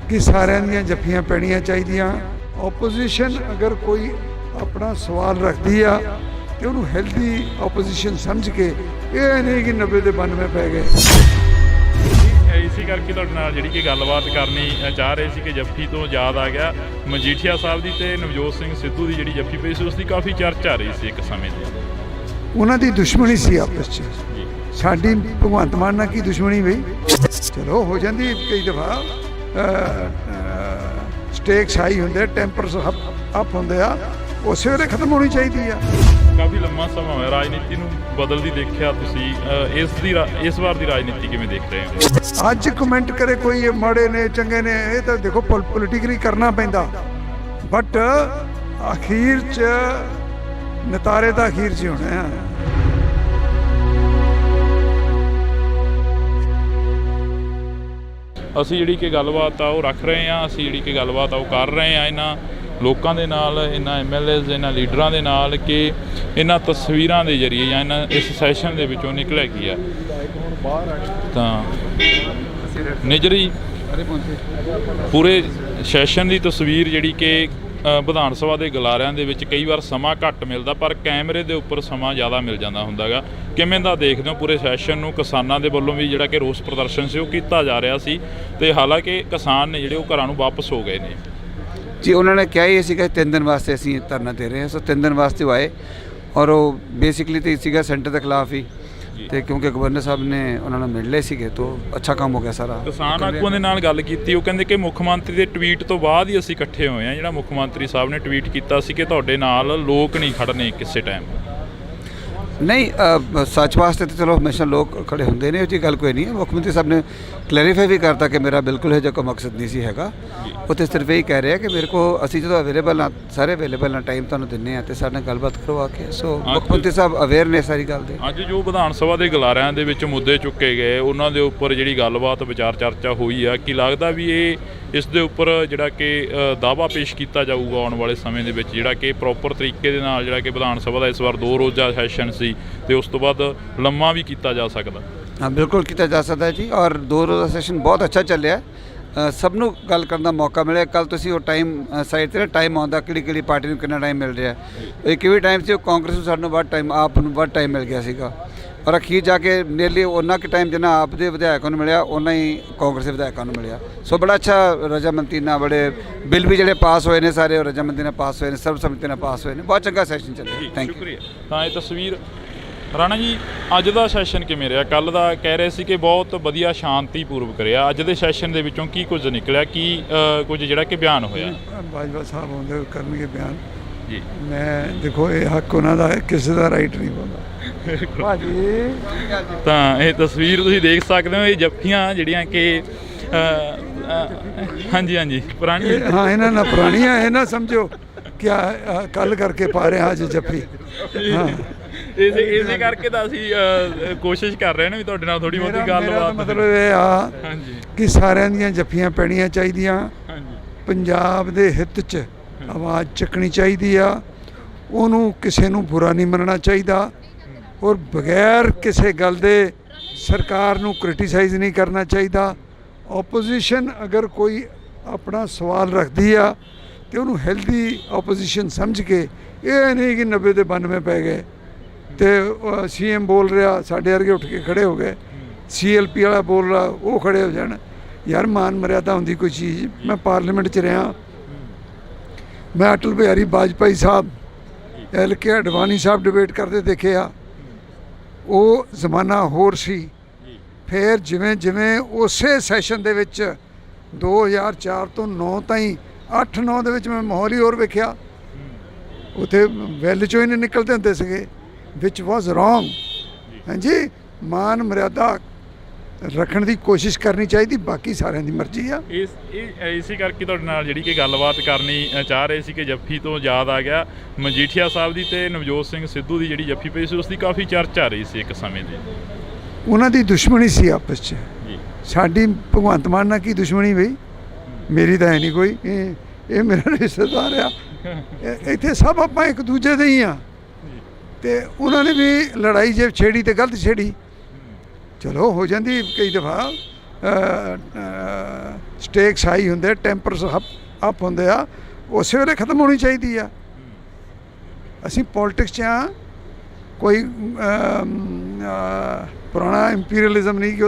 [SPEAKER 2] ਕਿ ਸਾਰਿਆਂ ਦੀਆਂ ਜੱਫੀਆਂ ਪੈਣੀਆਂ ਚਾਹੀਦੀਆਂ। ਓਪੋਜੀਸ਼ਨ ਅਗਰ ਕੋਈ ਆਪਣਾ ਸਵਾਲ ਰੱਖਦੀ ਆ ਤੇ ਉਹਨੂੰ ਹੈਲਦੀ ਓਪੋਜੀਸ਼ਨ ਸਮਝ ਕੇ, ਇਹ ਨਹੀਂ ਕਿ 90 ਤੇ 92 ਪੈ ਗਏ।
[SPEAKER 1] ਇਸੇ ਕਰਕੇ ਤੁਹਾਡੇ ਨਾਲ ਜਿਹੜੀ ਕਿ ਗੱਲਬਾਤ ਕਰਨੀ ਚਾਹ ਰਹੇ ਸੀ ਕਿ ਜੱਫੀ ਤੋਂ ਯਾਦ ਆ ਗਿਆ ਮਜੀਠੀਆ ਸਾਹਿਬ ਦੀ ਤੇ ਨਵਜੋਤ ਸਿੰਘ ਸਿੱਧੂ ਦੀ ਜਿਹੜੀ ਜੱਫੀ ਪਈ ਸੀ ਉਸ ਦੀ ਕਾਫੀ ਚਰਚਾ ਆ ਰਹੀ ਸੀ ਇੱਕ ਸਮੇਂ ਦੀ।
[SPEAKER 2] ਉਹਨਾਂ ਦੀ ਦੁਸ਼ਮਣੀ ਸੀ ਆਪਸ 'ਚ, ਸਾਡੀ ਭਗਵੰਤ ਮਾਨ ਨਾਲ ਕੀ ਦੁਸ਼ਮਣੀ ਬਈ? ਚਲੋ ਹੋ ਜਾਂਦੀ ਕਈ ਦਫਾ, ਸਟੇਕਸ ਹਾਈ ਹੁੰਦੇ, ਟੈਂਪਰਸ ਅਪ ਹੁੰਦੇ ਆ, ਉਸੇ ਵੇਲੇ ਖਤਮ ਹੋਣੀ ਚਾਹੀਦੀ ਆ।
[SPEAKER 1] ਕਾਫੀ ਲੰਮਾ ਸਮਾਂ ਹੋਇਆ ਰਾਜਨੀਤੀ ਨੂੰ ਬਦਲਦੀ ਦੇਖਿਆ ਤੁਸੀਂ, ਇਸ ਵਾਰ ਦੀ ਰਾਜਨੀਤੀ ਕਿਵੇਂ ਦੇਖ ਰਹੇ ਹੋ?
[SPEAKER 2] ਅੱਜ ਕਮੈਂਟ ਕਰੇ ਕੋਈ ਇਹ ਮਾੜੇ ਨੇ ਚੰਗੇ ਨੇ, ਇਹ ਤਾਂ ਦੇਖੋ ਪੋਲੀਟੀਕਲੀ ਕਰਨਾ ਪੈਂਦਾ, ਬਟ ਅਖੀਰ 'ਚ ਨਤਾਰੇ ਤਾਂ ਅਖੀਰ 'ਚ ਹੀ ਹੋਣੇ ਆ।
[SPEAKER 1] ਅਸੀਂ ਜਿਹੜੀ ਕਿ ਗੱਲਬਾਤ ਆ ਉਹ ਰੱਖ ਰਹੇ ਹਾਂ, ਅਸੀਂ ਜਿਹੜੀ ਕਿ ਗੱਲਬਾਤ ਆ ਉਹ ਕਰ ਰਹੇ ਹਾਂ ਇਹਨਾਂ ਲੋਕਾਂ ਦੇ ਨਾਲ, ਇਹਨਾਂ MLAs ਇਹਨਾਂ ਲੀਡਰਾਂ ਦੇ ਨਾਲ ਕਿ ਇਹਨਾਂ ਤਸਵੀਰਾਂ ਦੇ ਜ਼ਰੀਏ ਜਾਂ ਇਹਨਾਂ ਇਸ ਸੈਸ਼ਨ ਦੇ ਵਿੱਚੋਂ ਨਿਕਲਿਆ ਕੀ ਆ। ਤਾਂ ਨਿਜਰੀ ਪੂਰੇ ਸੈਸ਼ਨ ਦੀ ਤਸਵੀਰ ਜਿਹੜੀ ਕਿ ਵਿਧਾਨ ਸਭਾ ਦੇ ਗਲਾਰਿਆਂ ਦੇ ਵਿੱਚ ਕਈ ਵਾਰ ਸਮਾਂ ਘੱਟ ਮਿਲਦਾ, ਪਰ ਕੈਮਰੇ ਦੇ ਉੱਪਰ ਸਮਾਂ ਜ਼ਿਆਦਾ ਮਿਲ ਜਾਂਦਾ ਹੁੰਦਾ ਗਾ। ਕਿਵੇਂ ਦਾ ਦੇਖਦੇ ਹੋ ਪੂਰੇ ਸੈਸ਼ਨ ਨੂੰ? ਕਿਸਾਨਾਂ ਦੇ ਵੱਲੋਂ ਵੀ ਜਿਹੜਾ ਕਿ ਰੋਸ ਪ੍ਰਦਰਸ਼ਨ ਸੀ ਉਹ ਕੀਤਾ ਜਾ ਰਿਹਾ ਸੀ, ਤੇ ਹਾਲਾਂਕਿ ਕਿਸਾਨ ਨੇ ਜਿਹੜੇ ਉਹ ਘਰਾਂ ਨੂੰ ਵਾਪਸ ਹੋ ਗਏ ਨੇ।
[SPEAKER 3] ਜੀ ਉਹਨਾਂ ਨੇ ਕਿਹਾ ਹੀ ਸੀਗਾ 3 ਦਿਨ ਵਾਸਤੇ ਅਸੀਂ ਧਰਨਾ ਦੇ ਰਹੇ ਹਾਂ, ਸੋ 3 ਦਿਨ ਵਾਸਤੇ ਉਹ ਆਏ, ਔਰ ਉਹ ਬੇਸਿਕਲੀ ਤਾਂ ਸੀਗਾ ਸੈਂਟਰ ਦੇ ਖਿਲਾਫ ਹੀ, ਤੇ ਕਿਉਂਕਿ ਗਵਰਨਰ ਸਾਹਿਬ ਨੇ ਉਹਨਾਂ ਨੂੰ ਮਿਲ ਲਏ ਸੀਗੇ ਤਾਂ ਅੱਛਾ ਕੰਮ ਹੋ ਗਿਆ ਸਾਰਾ।
[SPEAKER 1] ਕਿਸਾਨ ਆਗੂਆਂ ਦੇ ਨਾਲ ਗੱਲ ਕੀਤੀ, ਉਹ ਕਹਿੰਦੇ ਕਿ ਮੁੱਖ ਮੰਤਰੀ ਦੇ ਟਵੀਟ ਤੋਂ ਬਾਅਦ ਹੀ ਅਸੀਂ ਇਕੱਠੇ ਹੋਏ ਹਾਂ। ਜਿਹੜਾ ਮੁੱਖ ਮੰਤਰੀ ਸਾਹਿਬ ਨੇ ਟਵੀਟ ਕੀਤਾ ਸੀ ਕਿ ਤੁਹਾਡੇ ਨਾਲ ਲੋਕ ਨਹੀਂ ਖੜਨੇ ਕਿਸੇ ਟਾਈਮ।
[SPEAKER 3] ਨਹੀਂ, ਸੱਚ ਵਾਸਤੇ ਤਾਂ ਚਲੋ ਹਮੇਸ਼ਾ ਲੋਕ ਖੜੇ ਹੁੰਦੇ ਨੇ, ਉਹ ਜੀ ਗੱਲ ਕੋਈ ਨਹੀਂ ਹੈ। ਮੁੱਖ ਮੰਤਰੀ ਸਾਹਿਬ ਨੇ ਕਲੈਰੀਫਾਈ ਵੀ ਕਰਤਾ ਕਿ ਮੇਰਾ ਬਿਲਕੁਲ ਇਹ ਜਿਹਾ ਕੋਈ ਮਕਸਦ ਨਹੀਂ ਸੀ ਹੈਗਾ। ਉਹ ਤਾਂ ਸਿਰਫ ਇਹ ਕਹਿ ਰਹੇ ਕਿ ਮੇਰੇ ਕੋਲ ਅਸੀਂ ਜਦੋਂ ਅਵੇਲੇਬਲ ਹਾਂ, ਸਾਰੇ ਅਵੇਲੇਬਲ ਹਾਂ, ਟਾਈਮ ਤੁਹਾਨੂੰ ਦਿੰਦੇ ਹਾਂ ਅਤੇ ਸਾਡੇ ਨਾਲ ਗੱਲਬਾਤ ਕਰੋ ਆ ਕੇ। ਸੋ ਮੁੱਖ ਮੰਤਰੀ ਸਾਹਿਬ ਅਵੇਅਰ ਨੇ ਸਾਰੀ ਗੱਲ ਦੇ।
[SPEAKER 1] ਅੱਜ ਜੋ ਵਿਧਾਨ ਸਭਾ ਦੇ ਗਲਾਰਿਆਂ ਦੇ ਵਿੱਚ ਮੁੱਦੇ ਚੁੱਕੇ ਗਏ, ਉਹਨਾਂ ਦੇ ਉੱਪਰ ਜਿਹੜੀ ਗੱਲਬਾਤ ਵਿਚਾਰ ਚਰਚਾ ਹੋਈ ਆ, ਕੀ ਲੱਗਦਾ ਵੀ ਇਸ ਦੇ ਉੱਪਰ ਜਿਹੜਾ ਕਿ ਦਾਅਵਾ ਪੇਸ਼ ਕੀਤਾ ਜਾਊਗਾ ਆਉਣ ਵਾਲੇ ਸਮੇਂ ਦੇ ਵਿੱਚ, ਜਿਹੜਾ ਕਿ ਪ੍ਰੋਪਰ ਤਰੀਕੇ ਦੇ ਨਾਲ ਜਿਹੜਾ ਕਿ ਵਿਧਾਨ ਸਭਾ ਦਾ ਇਸ ਵਾਰ 2 ਰੋਜ਼ਾ ਸੈਸ਼ਨ ਸੀ ਤੇ ਉਸ ਤੋਂ ਬਾਅਦ ਲੰਮਾ ਵੀ ਕੀਤਾ ਜਾ ਸਕਦਾ?
[SPEAKER 3] ਹਾਂ, ਬਿਲਕੁਲ ਕੀਤਾ ਜਾ ਸਕਦਾ ਜੀ, ਔਰ 2 ਰੋਜ਼ਾ ਸੈਸ਼ਨ ਬਹੁਤ ਅੱਛਾ ਚੱਲਿਆ। ਸਭ ਨੂੰ ਗੱਲ ਕਰਨ ਦਾ ਮੌਕਾ ਮਿਲਿਆ। ਕੱਲ੍ਹ ਤੁਸੀਂ ਉਹ ਟਾਈਮ ਸਾਈਡ 'ਤੇ ਨਾ ਟਾਈਮ ਆਉਂਦਾ ਕਿਹੜੀ ਪਾਰਟੀ ਨੂੰ ਕਿੰਨਾ ਟਾਈਮ ਮਿਲ ਰਿਹਾ। ਇੱਕ ਵੀ ਟਾਈਮ ਸੀ ਉਹ ਕਾਂਗਰਸ ਨੂੰ ਸਾਨੂੰ ਵੱਧ ਟਾਈਮ, ਆਪ ਨੂੰ ਵੱਧ ਟਾਈਮ ਮਿਲ ਗਿਆ ਸੀਗਾ, ਔਰ ਅਖੀਰ ਜਾ ਕੇ ਨੀਅਰਲੀ ਉਹਨਾਂ ਕੁ ਟਾਈਮ ਜਿੰਨਾ ਆਪ ਦੇ ਵਿਧਾਇਕਾਂ ਨੂੰ ਮਿਲਿਆ ਉਹਨਾਂ ਹੀ ਕਾਂਗਰਸ ਦੇ ਵਿਧਾਇਕਾਂ ਨੂੰ ਮਿਲਿਆ। ਸੋ ਬੜਾ ਅੱਛਾ ਰਜਾਮੰਦੀ ਨਾਲ ਬੜੇ ਬਿੱਲ ਵੀ ਜਿਹੜੇ ਪਾਸ ਹੋਏ ਨੇ ਸਾਰੇ ਉਹ ਰਜਾਮੰਦੀ ਨਾਲ ਪਾਸ ਹੋਏ ਨੇ, ਸਰਬਸੰਮਤੀ ਨਾਲ ਪਾਸ ਹੋਏ ਨੇ। ਬਹੁਤ ਚੰਗਾ ਸੈਸ਼ਨ ਚੱਲਿਆ। Thank you.
[SPEAKER 1] ਤਾਂ ਇਹ ਤਸਵੀਰ ਰਾਣਾ ਜੀ, ਅੱਜ ਦਾ ਸੈਸ਼ਨ ਕਿਵੇਂ ਰਿਹਾ? ਕੱਲ੍ਹ ਦਾ ਕਹਿ ਰਹੇ ਸੀ ਕਿ ਬਹੁਤ ਵਧੀਆ ਸ਼ਾਂਤੀਪੂਰਵਕ ਰਿਹਾ, ਅੱਜ ਦੇ ਸੈਸ਼ਨ ਦੇ ਵਿੱਚੋਂ ਕੀ ਕੁਝ ਨਿਕਲਿਆ, ਕੀ ਕੁਝ ਜਿਹੜਾ ਕਿ ਬਿਆਨ ਹੋਇਆ?
[SPEAKER 2] ਬਾਜਵਾ ਸਾਹਿਬ ਆਉਂਦੇ ਕਰਨਗੇ ਬਿਆਨ
[SPEAKER 1] ਜੀ।
[SPEAKER 2] ਮੈਂ ਦੇਖੋ ਇਹ ਹੱਕ ਉਹਨਾਂ ਦਾ ਹੈ, ਕਿਸੇ ਦਾ ਰਾਈਟ ਨਹੀਂ ਬੋਲਦਾ ਭਾਜੀ।
[SPEAKER 1] ਤਾਂ ਇਹ ਤਸਵੀਰ ਤੁਸੀਂ ਦੇਖ ਸਕਦੇ ਹੋ, ਇਹ ਜੱਫੀਆਂ ਜਿਹੜੀਆਂ ਕਿ ਹਾਂਜੀ ਪੁਰਾਣੀ,
[SPEAKER 2] ਹਾਂ ਇਹਨਾਂ ਨਾਲ ਪੁਰਾਣੀਆਂ, ਇਹ ਨਾ ਸਮਝੋ ਕਿ ਕੱਲ ਕਰਕੇ ਪਾ ਰਹੇ ਅੱਜ ਜੱਫੀ। ਹਾਂ,
[SPEAKER 1] ਇਸੇ ਕਰਕੇ ਤਾਂ ਅਸੀਂ ਕੋਸ਼ਿਸ਼ ਕਰ ਰਹੇ ਨੇ ਵੀ ਤੁਹਾਡੇ ਨਾਲ ਥੋੜੀ ਬਹੁਤੀ ਗੱਲਬਾਤ।
[SPEAKER 2] ਮਤਲਬ ਇਹ ਆ ਕਿ ਸਾਰਿਆਂ ਦੀਆਂ ਜੱਫੀਆਂ ਪੈਣੀਆਂ ਚਾਹੀਦੀਆਂ, ਪੰਜਾਬ ਦੇ ਹਿੱਤ 'ਚ ਆਵਾਜ਼ ਚੱਕਣੀ ਚਾਹੀਦੀ ਆ, ਉਹਨੂੰ ਕਿਸੇ ਨੂੰ ਬੁਰਾ ਨਹੀਂ ਮੰਨਣਾ ਚਾਹੀਦਾ, ਔਰ ਬਗੈਰ ਕਿਸੇ ਗੱਲ ਦੇ ਸਰਕਾਰ ਨੂੰ ਕ੍ਰਿਟੀਸਾਈਜ਼ ਨਹੀਂ ਕਰਨਾ ਚਾਹੀਦਾ। ਓਪੋਜੀਸ਼ਨ ਅਗਰ ਕੋਈ ਆਪਣਾ ਸਵਾਲ ਰੱਖਦੀ ਆ ਤੇ ਉਹਨੂੰ ਹੈਲਦੀ ਓਪੋਜੀਸ਼ਨ ਸਮਝ ਕੇ, ਇਹ ਨਹੀਂ ਕਿ 90 ਦੇ 92 ਪੈ ਗਏ ਤੇ CM ਬੋਲ ਰਿਹਾ ਸਾਡੇ ਵਰਗੇ ਉੱਠ ਕੇ ਖੜੇ ਹੋ ਗਏ, CLP ਵਾਲਾ ਬੋਲ ਰਿਹਾ ਉਹ ਖੜੇ ਹੋ ਜਾਣ। ਯਾਰ ਮਾਨ ਮਰਿਆਦਾ ਹੁੰਦੀ ਕੋਈ ਚੀਜ਼। ਮੈਂ ਪਾਰਲੀਮੈਂਟ 'ਚ ਰਿਹਾ, ਮੈਂ ਅਟਲ ਬਿਹਾਰੀ ਵਾਜਪਾਈ ਸਾਹਿਬ, LK ਅਡਵਾਨੀ ਸਾਹਿਬ ਡਿਬੇਟ ਕਰਦੇ ਦੇਖੇ ਆ। ਉਹ ਜ਼ਮਾਨਾ ਹੋਰ ਸੀ। ਫਿਰ ਜਿਵੇਂ ਜਿਵੇਂ ਉਸੇ ਸੈਸ਼ਨ ਦੇ ਵਿੱਚ 2004 ਤੋਂ 9 ਤਾਈਂ 8-9 ਦੇ ਵਿੱਚ ਮੈਂ ਮਾਹੌਲ ਹੀ ਹੋਰ ਵੇਖਿਆ। ਉੱਥੇ ਵੈਲ 'ਚੋਂ ਹੀ ਨਹੀਂ ਨਿਕਲਦੇ ਹੁੰਦੇ ਸੀਗੇ, ਵਿਚ ਵਾਜ਼ ਰੋਂਗ। ਹਾਂਜੀ, ਮਾਨ ਮਰਿਆਦਾ ਰੱਖਣ ਦੀ ਕੋਸ਼ਿਸ਼ ਕਰਨੀ ਚਾਹੀਦੀ, ਬਾਕੀ ਸਾਰਿਆਂ ਦੀ ਮਰਜ਼ੀ ਆ।
[SPEAKER 1] ਇਸੇ ਕਰਕੇ ਤੁਹਾਡੇ ਨਾਲ ਜਿਹੜੀ ਕਿ ਗੱਲਬਾਤ ਕਰਨੀ ਚਾਹ ਰਹੇ ਸੀ ਕਿ ਜੱਫੀ ਤੋਂ ਯਾਦ ਆ ਗਿਆ ਮਜੀਠੀਆ ਸਾਹਿਬ ਦੀ ਤੇ ਨਵਜੋਤ ਸਿੰਘ ਸਿੱਧੂ ਦੀ ਜਿਹੜੀ ਜੱਫੀ ਪਈ ਸੀ ਉਸ ਦੀ ਕਾਫੀ ਚਰਚਾ ਆ ਰਹੀ ਸੀ ਇੱਕ ਸਮੇਂ ਦੀ।
[SPEAKER 2] ਉਹਨਾਂ ਦੀ ਦੁਸ਼ਮਣੀ ਸੀ ਆਪਸ 'ਚ, ਸਾਡੀ ਭਗਵੰਤ ਮਾਨ ਨਾਲ ਕੀ ਦੁਸ਼ਮਣੀ ਬਈ? ਮੇਰੀ ਤਾਂ ਹੈ ਨਹੀਂ ਕੋਈ, ਇਹ ਮੇਰਾ ਰਿਸ਼ਤੇਦਾਰ ਆ। ਇੱਥੇ ਸਭ ਆਪਾਂ ਇੱਕ ਦੂਜੇ ਦੇ ਹੀ ਆ, ਤੇ ਉਹਨਾਂ ਨੇ ਵੀ ਲੜਾਈ ਜੇ ਛੇੜੀ ਤੇ ਗਲਤ ਛੇੜੀ। ਚਲੋ ਹੋ ਜਾਂਦੀ ਕਈ ਦਫਾ, ਸਟੇਕਸ ਹਾਈ ਹੁੰਦੇ, ਟੈਂਪਰਸ ਅਪ ਹੁੰਦੇ ਆ, ਉਸੇ ਵੇਲੇ ਖਤਮ ਹੋਣੀ ਚਾਹੀਦੀ ਆ। ਅਸੀਂ ਪੋਲੀਟਿਕਸ 'ਚ ਆ, ਕੋਈ ਪੁਰਾਣਾ ਇੰਪੀਰੀਅਲਿਜ਼ਮ ਨਹੀਂ ਕਿ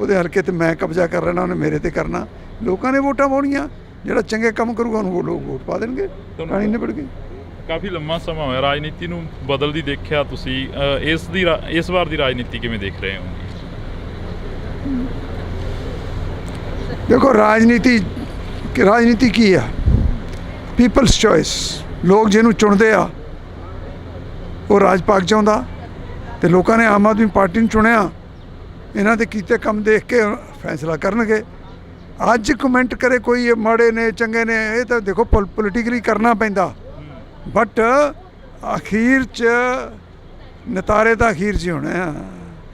[SPEAKER 2] ਉਹਦੇ ਹਲਕੇ ਤੇ ਮੈਂ ਕਬਜ਼ਾ ਕਰ ਲੈਣਾ, ਉਹਨੇ ਮੇਰੇ ਤੇ ਕਰਨਾ। ਲੋਕਾਂ ਨੇ ਵੋਟਾਂ ਪਾਉਣੀਆਂ, ਜਿਹੜਾ ਚੰਗੇ ਕੰਮ ਕਰੂਗਾ ਉਹਨੂੰ ਉਹ ਲੋਕ ਵੋਟ ਪਾ ਦੇਣਗੇ, ਕਹਾਣੀ ਨਿਬੜ ਗਈ।
[SPEAKER 1] ਕਾਫੀ ਲੰਮਾ ਸਮਾਂ ਹੋਇਆ ਰਾਜਨੀਤੀ ਨੂੰ ਬਦਲਦੀ ਦੇਖਿਆ ਤੁਸੀਂ, ਇਸ ਵਾਰ ਦੀ ਰਾਜਨੀਤੀ ਕਿਵੇਂ ਦੇਖ ਰਹੇ ਹੋ?
[SPEAKER 2] ਦੇਖੋ ਰਾਜਨੀਤੀ ਕੀ ਆ? People's choice. ਲੋਕ ਜਿਹਨੂੰ ਚੁਣਦੇ ਆ ਉਹ ਰਾਜ ਪਾਕ ਚਾਹੁੰਦਾ, ਤੇ ਲੋਕਾਂ ਨੇ ਆਮ ਆਦਮੀ ਪਾਰਟੀ ਨੂੰ ਚੁਣਿਆ। ਇਹਨਾਂ ਦੇ ਕੀਤੇ ਕੰਮ ਦੇਖ ਕੇ ਫੈਸਲਾ ਕਰਨਗੇ। ਅੱਜ ਕਮੈਂਟ ਕਰੇ ਕੋਈ ਇਹ ਮਾੜੇ ਨੇ ਚੰਗੇ ਨੇ, ਇਹ ਤਾਂ ਦੇਖੋ ਪੋਲੀਟੀਕਲੀ ਕਰਨਾ ਪੈਂਦਾ, ਬਟ ਅਖੀਰ 'ਚ ਨਤਾਰੇ ਤਾਂ ਅਖੀਰ 'ਚ ਹੀ ਹੋਣੇ ਆ।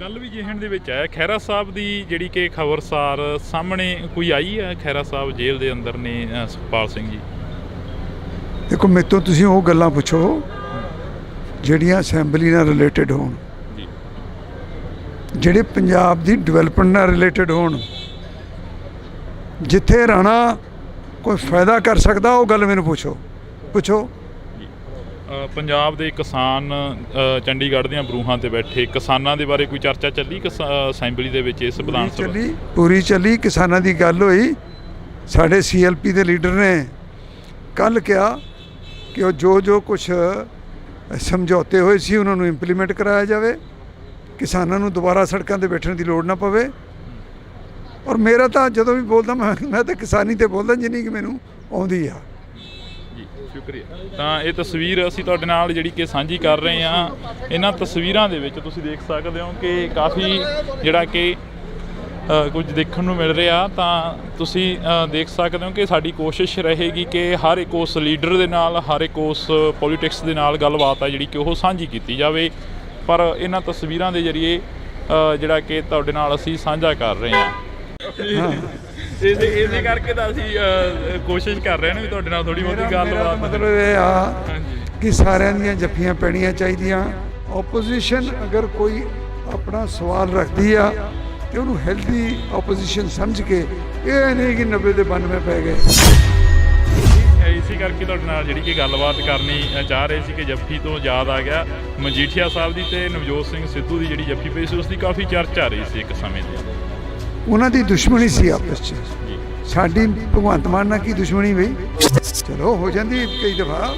[SPEAKER 1] ਕੱਲ ਵੀ ਜਿਹਣ ਦੇ ਵਿੱਚ ਆਇਆ ਖਹਿਰਾ ਸਾਹਿਬ ਦੀ ਜਿਹੜੀ ਕਿ ਖਬਰਸਾਰ ਸਾਹਮਣੇ ਕੋਈ ਆਈ ਹੈ, ਖਹਿਰਾ ਸਾਹਿਬ ਜੇਲ੍ਹ ਦੇ ਅੰਦਰ ਨੇ ਸੁਖਪਾਲ ਸਿੰਘ ਜੀ।
[SPEAKER 2] ਦੇਖੋ ਮੇਰੇ ਤੋਂ ਤੁਸੀਂ ਉਹ ਗੱਲਾਂ ਪੁੱਛੋ ਜਿਹੜੀਆਂ ਅਸੈਂਬਲੀ ਨਾਲ ਰਿਲੇਟਡ ਹੋਣ, ਜਿਹੜੇ ਪੰਜਾਬ ਦੀ ਡਿਵੈਲਪਮੈਂਟ ਨਾਲ ਰਿਲੇਟਡ ਹੋਣ। ਜਿੱਥੇ ਰਾਣਾ ਕੋਈ ਫਾਇਦਾ ਕਰ ਸਕਦਾ ਉਹ ਗੱਲ ਮੈਨੂੰ ਪੁੱਛੋ।
[SPEAKER 1] ਪੰਜਾਬ ਦੇ ਕਿਸਾਨ ਚੰਡੀਗੜ੍ਹ ਦੀਆਂ ਬਰੂਹਾਂ ਤੇ ਬੈਠੇ ਕਿਸਾਨਾਂ ਦੇ ਬਾਰੇ ਕੋਈ ਚਰਚਾ ਚੱਲੀ ਅਸੈਂਬਲੀ ਦੇ ਵਿੱਚ? ਇਸ ਵਿਧਾਨ ਸਭਾ
[SPEAKER 2] ਪੂਰੀ ਚੱਲੀ, ਕਿਸਾਨਾਂ ਦੀ ਗੱਲ ਹੋਈ। ਸਾਡੇ CLP ਦੇ ਲੀਡਰ ਨੇ ਕੱਲ੍ਹ ਕਿਹਾ ਕਿ ਉਹ ਜੋ ਕੁਛ ਸਮਝੌਤੇ ਹੋਏ ਸੀ ਉਹਨਾਂ ਨੂੰ ਇੰਪਲੀਮੈਂਟ ਕਰਾਇਆ ਜਾਵੇ, ਕਿਸਾਨਾਂ ਨੂੰ ਦੁਬਾਰਾ ਸੜਕਾਂ 'ਤੇ ਬੈਠਣ ਦੀ ਲੋੜ ਨਾ ਪਵੇ। ਔਰ ਮੇਰਾ ਤਾਂ ਜਦੋਂ ਵੀ ਬੋਲਦਾ ਮੈਂ ਤਾਂ ਕਿਸਾਨੀ 'ਤੇ ਬੋਲਦਾ ਜਿੰਨੀ ਕਿ ਮੈਨੂੰ ਆਉਂਦੀ ਆ।
[SPEAKER 1] ਸ਼ੁਕਰੀਆ। ਤਾਂ ਇਹ ਤਸਵੀਰ ਅਸੀਂ ਤੁਹਾਡੇ ਨਾਲ ਜਿਹੜੀ ਕਿ ਸਾਂਝੀ ਕਰ ਰਹੇ ਹਾਂ। ਇਹਨਾਂ ਤਸਵੀਰਾਂ ਦੇ ਵਿੱਚ ਤੁਸੀਂ ਦੇਖ ਸਕਦੇ ਹੋ ਕਿ ਕਾਫੀ ਜਿਹੜਾ ਕਿ ਕੁਝ ਦੇਖਣ ਨੂੰ ਮਿਲ ਰਿਹਾ। ਤਾਂ ਤੁਸੀਂ ਦੇਖ ਸਕਦੇ ਹੋ ਕਿ ਸਾਡੀ ਕੋਸ਼ਿਸ਼ ਰਹੇਗੀ ਕਿ ਹਰ ਇੱਕ ਉਸ ਲੀਡਰ ਦੇ ਨਾਲ, ਹਰ ਇੱਕ ਉਸ ਪੋਲੀਟਿਕਸ ਦੇ ਨਾਲ ਗੱਲਬਾਤ ਆ ਜਿਹੜੀ ਕਿ ਉਹ ਸਾਂਝੀ ਕੀਤੀ ਜਾਵੇ। ਪਰ ਇਹਨਾਂ ਤਸਵੀਰਾਂ ਦੇ ਜ਼ਰੀਏ ਜਿਹੜਾ ਕਿ ਤੁਹਾਡੇ ਨਾਲ ਅਸੀਂ ਸਾਂਝਾ ਕਰ ਰਹੇ ਹਾਂ। ਇਸੇ ਕਰਕੇ ਤਾਂ ਅਸੀਂ ਕੋਸ਼ਿਸ਼ ਕਰ ਰਹੇ ਹਾਂ ਵੀ ਤੁਹਾਡੇ ਨਾਲ ਥੋੜ੍ਹੀ ਬਹੁਤੀ ਗੱਲਬਾਤ।
[SPEAKER 2] ਮਤਲਬ ਇਹ ਆ ਕਿ ਸਾਰਿਆਂ ਦੀਆਂ ਜੱਫੀਆਂ ਪੈਣੀਆਂ ਚਾਹੀਦੀਆਂ। ਓਪੋਜੀਸ਼ਨ ਅਗਰ ਕੋਈ ਆਪਣਾ ਸਵਾਲ ਰੱਖਦੀ ਆ ਤੇ ਉਹਨੂੰ ਹੈਲਦੀ ਓਪੋਜੀਸ਼ਨ ਸਮਝ ਕੇ, ਇਹ ਨਹੀਂ ਕਿ 90 ਦੇ 92 ਪੈ ਗਏ।
[SPEAKER 1] ਇਸੇ ਕਰਕੇ ਤੁਹਾਡੇ ਨਾਲ ਜਿਹੜੀ ਕਿ ਗੱਲਬਾਤ ਕਰਨੀ ਚਾਹ ਰਹੇ ਸੀ ਕਿ ਜੱਫੀ ਤੋਂ ਯਾਦ ਆ ਗਿਆ ਮਜੀਠੀਆ ਸਾਹਿਬ ਦੀ ਤੇ ਨਵਜੋਤ ਸਿੰਘ ਸਿੱਧੂ ਦੀ ਜਿਹੜੀ ਜੱਫੀ ਪਈ ਸੀ, ਉਸ ਦੀ ਕਾਫੀ ਚਰਚਾ ਆ ਰਹੀ ਸੀ ਇੱਕ ਸਮੇਂ ਦੀ। ਉਹਨਾਂ
[SPEAKER 2] ਦੀ ਦੁਸ਼ਮਣੀ ਸੀ ਆਪਸ 'ਚ, ਸਾਡੀ ਭਗਵੰਤ ਮਾਨ ਨਾਲ ਕੀ ਦੁਸ਼ਮਣੀ ਬਈ? ਚਲੋ ਹੋ ਜਾਂਦੀ ਕਈ ਦਫਾ,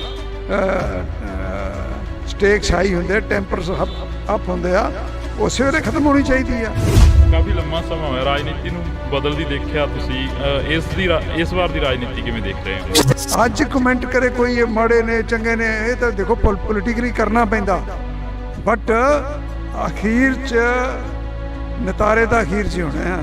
[SPEAKER 2] ਸਟੇਕਸ ਹਾਈ ਹੁੰਦੇ, ਟੈਂਪਰਸ ਅਪ ਹੁੰਦੇ ਆ, ਉਸੇ ਵੇਲੇ ਖਤਮ ਹੋਣੀ ਚਾਹੀਦੀ ਆ।
[SPEAKER 1] ਕਾਫੀ ਲੰਮਾ ਸਮਾਂ ਹੋਇਆ ਰਾਜਨੀਤੀ ਨੂੰ ਬਦਲਦੀ ਦੇਖਿਆ ਤੁਸੀਂ, ਇਸ ਵਾਰ ਦੀ ਰਾਜਨੀਤੀ ਕਿਵੇਂ ਦੇਖ ਰਹੇ ਹੋ?
[SPEAKER 2] ਅੱਜ ਕਮੈਂਟ ਕਰੇ ਕੋਈ ਇਹ ਮਾੜੇ ਨੇ ਚੰਗੇ ਨੇ, ਇਹ ਤਾਂ ਦੇਖੋ ਪੋਲੀਟੀਕਲੀ ਕਰਨਾ ਪੈਂਦਾ, ਬਟ ਅਖੀਰ 'ਚ ਨਤਾਰੇ ਤਾਂ ਅਖੀਰ 'ਚ ਹੀ ਹੋਣੇ ਆ।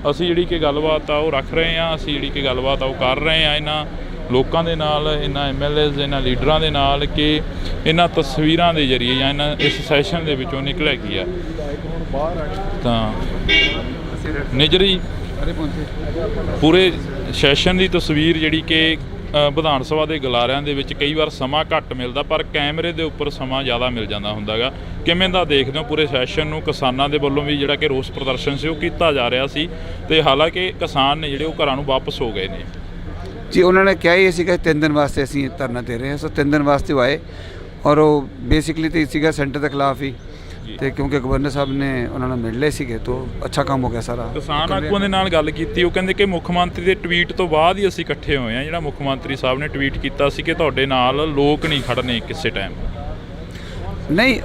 [SPEAKER 1] ਅਸੀਂ ਜਿਹੜੀ ਕਿ ਗੱਲਬਾਤ ਆ ਉਹ ਰੱਖ ਰਹੇ ਹਾਂ, ਅਸੀਂ ਜਿਹੜੀ ਕਿ ਗੱਲਬਾਤ ਆ ਉਹ ਕਰ ਰਹੇ ਹਾਂ ਇਹਨਾਂ ਲੋਕਾਂ ਦੇ ਨਾਲ, ਇਹਨਾਂ MLAs, ਇਹਨਾਂ ਲੀਡਰਾਂ ਦੇ ਨਾਲ ਕਿ ਇਹਨਾਂ ਤਸਵੀਰਾਂ ਦੇ ਜ਼ਰੀਏ ਜਾਂ ਇਸ ਸੈਸ਼ਨ ਦੇ ਵਿੱਚੋਂ ਨਿਕਲਿਆ ਕੀ ਆ। ਤਾਂ ਨਿਜਰੀ ਪੂਰੇ ਸੈਸ਼ਨ ਦੀ ਤਸਵੀਰ ਜਿਹੜੀ ਕਿ ਵਿਧਾਨ ਸਭਾ ਦੇ ਗਲਾਰਿਆਂ ਦੇ ਵਿੱਚ ਕਈ ਵਾਰ ਸਮਾਂ ਘੱਟ ਮਿਲਦਾ, ਪਰ ਕੈਮਰੇ ਦੇ ਉੱਪਰ ਸਮਾਂ ਜ਼ਿਆਦਾ ਮਿਲ ਜਾਂਦਾ ਹੁੰਦਾ ਗਾ। ਕਿਵੇਂ ਦਾ ਦੇਖਦੇ ਹੋ ਪੂਰੇ ਸੈਸ਼ਨ ਨੂੰ? ਕਿਸਾਨਾਂ ਦੇ ਵੱਲੋਂ ਵੀ ਜਿਹੜਾ ਕਿ ਰੋਸ ਪ੍ਰਦਰਸ਼ਨ ਸੀ ਉਹ ਕੀਤਾ ਜਾ ਰਿਹਾ ਸੀ, ਤੇ ਹਾਲਾਂਕਿ ਕਿਸਾਨ ਨੇ ਜਿਹੜੇ ਉਹ ਘਰਾਂ ਨੂੰ ਵਾਪਸ ਹੋ ਗਏ ਨੇ।
[SPEAKER 3] ਜੀ ਉਹਨਾਂ ਨੇ ਕਿਹਾ ਹੀ ਸੀਗਾ 3 ਦਿਨ ਵਾਸਤੇ ਅਸੀਂ ਧਰਨਾ ਦੇ ਰਹੇ ਹਾਂ, ਸੋ 3 ਦਿਨ ਵਾਸਤੇ ਉਹ ਆਏ, ਔਰ ਉਹ ਬੇਸਿਕਲੀ ਤਾਂ ਸੀਗਾ ਸੈਂਟਰ ਦੇ ਖਿਲਾਫ ਹੀ, ਤੇ ਕਿਉਂਕਿ ਗਵਰਨਰ ਸਾਹਿਬ ਨੇ ਉਹਨਾਂ ਨੂੰ ਮਿਲ ਲਏ ਸੀਗੇ ਤਾਂ ਅੱਛਾ ਕੰਮ ਹੋ ਗਿਆ ਸਾਰਾ।
[SPEAKER 1] ਕਿਸਾਨ ਆਗੂਆਂ ਦੇ ਨਾਲ ਗੱਲ ਕੀਤੀ, ਉਹ ਕਹਿੰਦੇ ਕਿ ਮੁੱਖ ਮੰਤਰੀ ਦੇ ਟਵੀਟ ਤੋਂ ਬਾਅਦ ਹੀ ਅਸੀਂ ਇਕੱਠੇ ਹੋਏ ਹਾਂ। ਜਿਹੜਾ ਮੁੱਖ ਮੰਤਰੀ ਸਾਹਿਬ ਨੇ ਟਵੀਟ ਕੀਤਾ ਸੀ ਕਿ ਤੁਹਾਡੇ ਨਾਲ ਲੋਕ ਨਹੀਂ ਖੜਨੇ ਕਿਸੇ ਟਾਈਮ।
[SPEAKER 3] ਨਹੀਂ,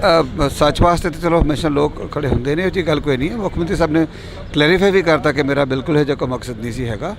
[SPEAKER 3] ਸੱਚ ਵਾਸਤੇ ਤਾਂ ਚਲੋ ਹਮੇਸ਼ਾ ਲੋਕ ਖੜੇ ਹੁੰਦੇ ਨੇ, ਉਹ ਜੀ ਗੱਲ ਕੋਈ ਨਹੀਂ ਹੈ। ਮੁੱਖ ਮੰਤਰੀ ਸਾਹਿਬ ਨੇ ਕਲੈਰੀਫਾਈ ਵੀ ਕਰਤਾ ਕਿ ਮੇਰਾ ਬਿਲਕੁਲ ਇਹ ਜਿਹਾ ਕੋਈ ਮਕਸਦ ਨਹੀਂ ਸੀ ਹੈਗਾ।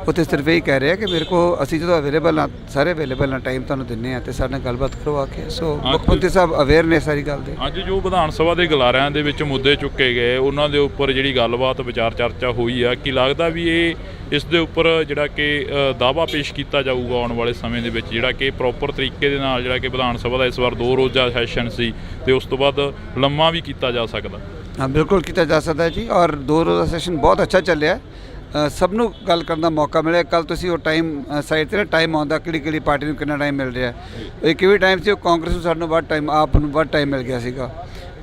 [SPEAKER 3] ਉਹ ਤਾਂ ਸਿਰਫ ਇਹ ਕਹਿ ਰਹੇ ਕਿ ਮੇਰੇ ਕੋਲ ਅਸੀਂ ਜਦੋਂ ਅਵੇਲੇਬਲ ਹਾਂ, ਸਾਰੇ ਅਵੇਲੇਬਲ ਹਾਂ, ਟਾਈਮ ਤੁਹਾਨੂੰ ਦਿੰਦੇ ਹਾਂ ਅਤੇ ਸਾਡੇ ਨਾਲ ਗੱਲਬਾਤ ਕਰੋ ਆ ਕੇ। ਸੋ ਮੁੱਖ ਮੰਤਰੀ ਸਾਹਿਬ ਅਵੇਅਰ ਨੇ ਸਾਰੀ ਗੱਲ ਦੇ।
[SPEAKER 1] ਅੱਜ ਜੋ ਵਿਧਾਨ ਸਭਾ ਦੇ ਗਲਾਰਿਆਂ ਦੇ ਵਿੱਚ ਮੁੱਦੇ ਚੁੱਕੇ ਗਏ, ਉਹਨਾਂ ਦੇ ਉੱਪਰ ਜਿਹੜੀ ਗੱਲਬਾਤ ਵਿਚਾਰ ਚਰਚਾ ਹੋਈ ਆ, ਕੀ ਲੱਗਦਾ ਵੀ ਇਸ ਦੇ ਉੱਪਰ ਜਿਹੜਾ ਕਿ ਦਾਅਵਾ ਪੇਸ਼ ਕੀਤਾ ਜਾਊਗਾ ਆਉਣ ਵਾਲੇ ਸਮੇਂ ਦੇ ਵਿੱਚ, ਜਿਹੜਾ ਕਿ ਪ੍ਰੋਪਰ ਤਰੀਕੇ ਦੇ ਨਾਲ ਜਿਹੜਾ ਕਿ ਵਿਧਾਨ ਸਭਾ ਦਾ ਇਸ ਵਾਰ 2 ਰੋਜ਼ਾ ਸੈਸ਼ਨ ਸੀ ਤੇ ਉਸ ਤੋਂ ਬਾਅਦ ਲੰਮਾ ਵੀ ਕੀਤਾ ਜਾ ਸਕਦਾ?
[SPEAKER 3] ਹਾਂ, ਬਿਲਕੁਲ ਕੀਤਾ ਜਾ ਸਕਦਾ ਜੀ, ਔਰ 2 ਰੋਜ਼ਾ ਸੈਸ਼ਨ ਬਹੁਤ ਅੱਛਾ ਚੱਲਿਆ। ਸਭ ਨੂੰ ਗੱਲ ਕਰਨ ਦਾ ਮੌਕਾ ਮਿਲਿਆ। ਕੱਲ ਤੁਸੀਂ ਉਹ ਟਾਈਮ ਸਾਈਡ 'ਤੇ ਨਾ ਟਾਈਮ ਆਉਂਦਾ ਕਿਹੜੀ ਪਾਰਟੀ ਨੂੰ ਕਿੰਨਾ ਟਾਈਮ ਮਿਲ ਰਿਹਾ। ਇੱਕ ਵੀ ਟਾਈਮ ਸੀ ਉਹ ਕਾਂਗਰਸ ਨੂੰ ਸਾਨੂੰ ਵੱਧ ਟਾਈਮ, ਆਪ ਨੂੰ ਵੱਧ ਟਾਈਮ ਮਿਲ ਗਿਆ ਸੀਗਾ।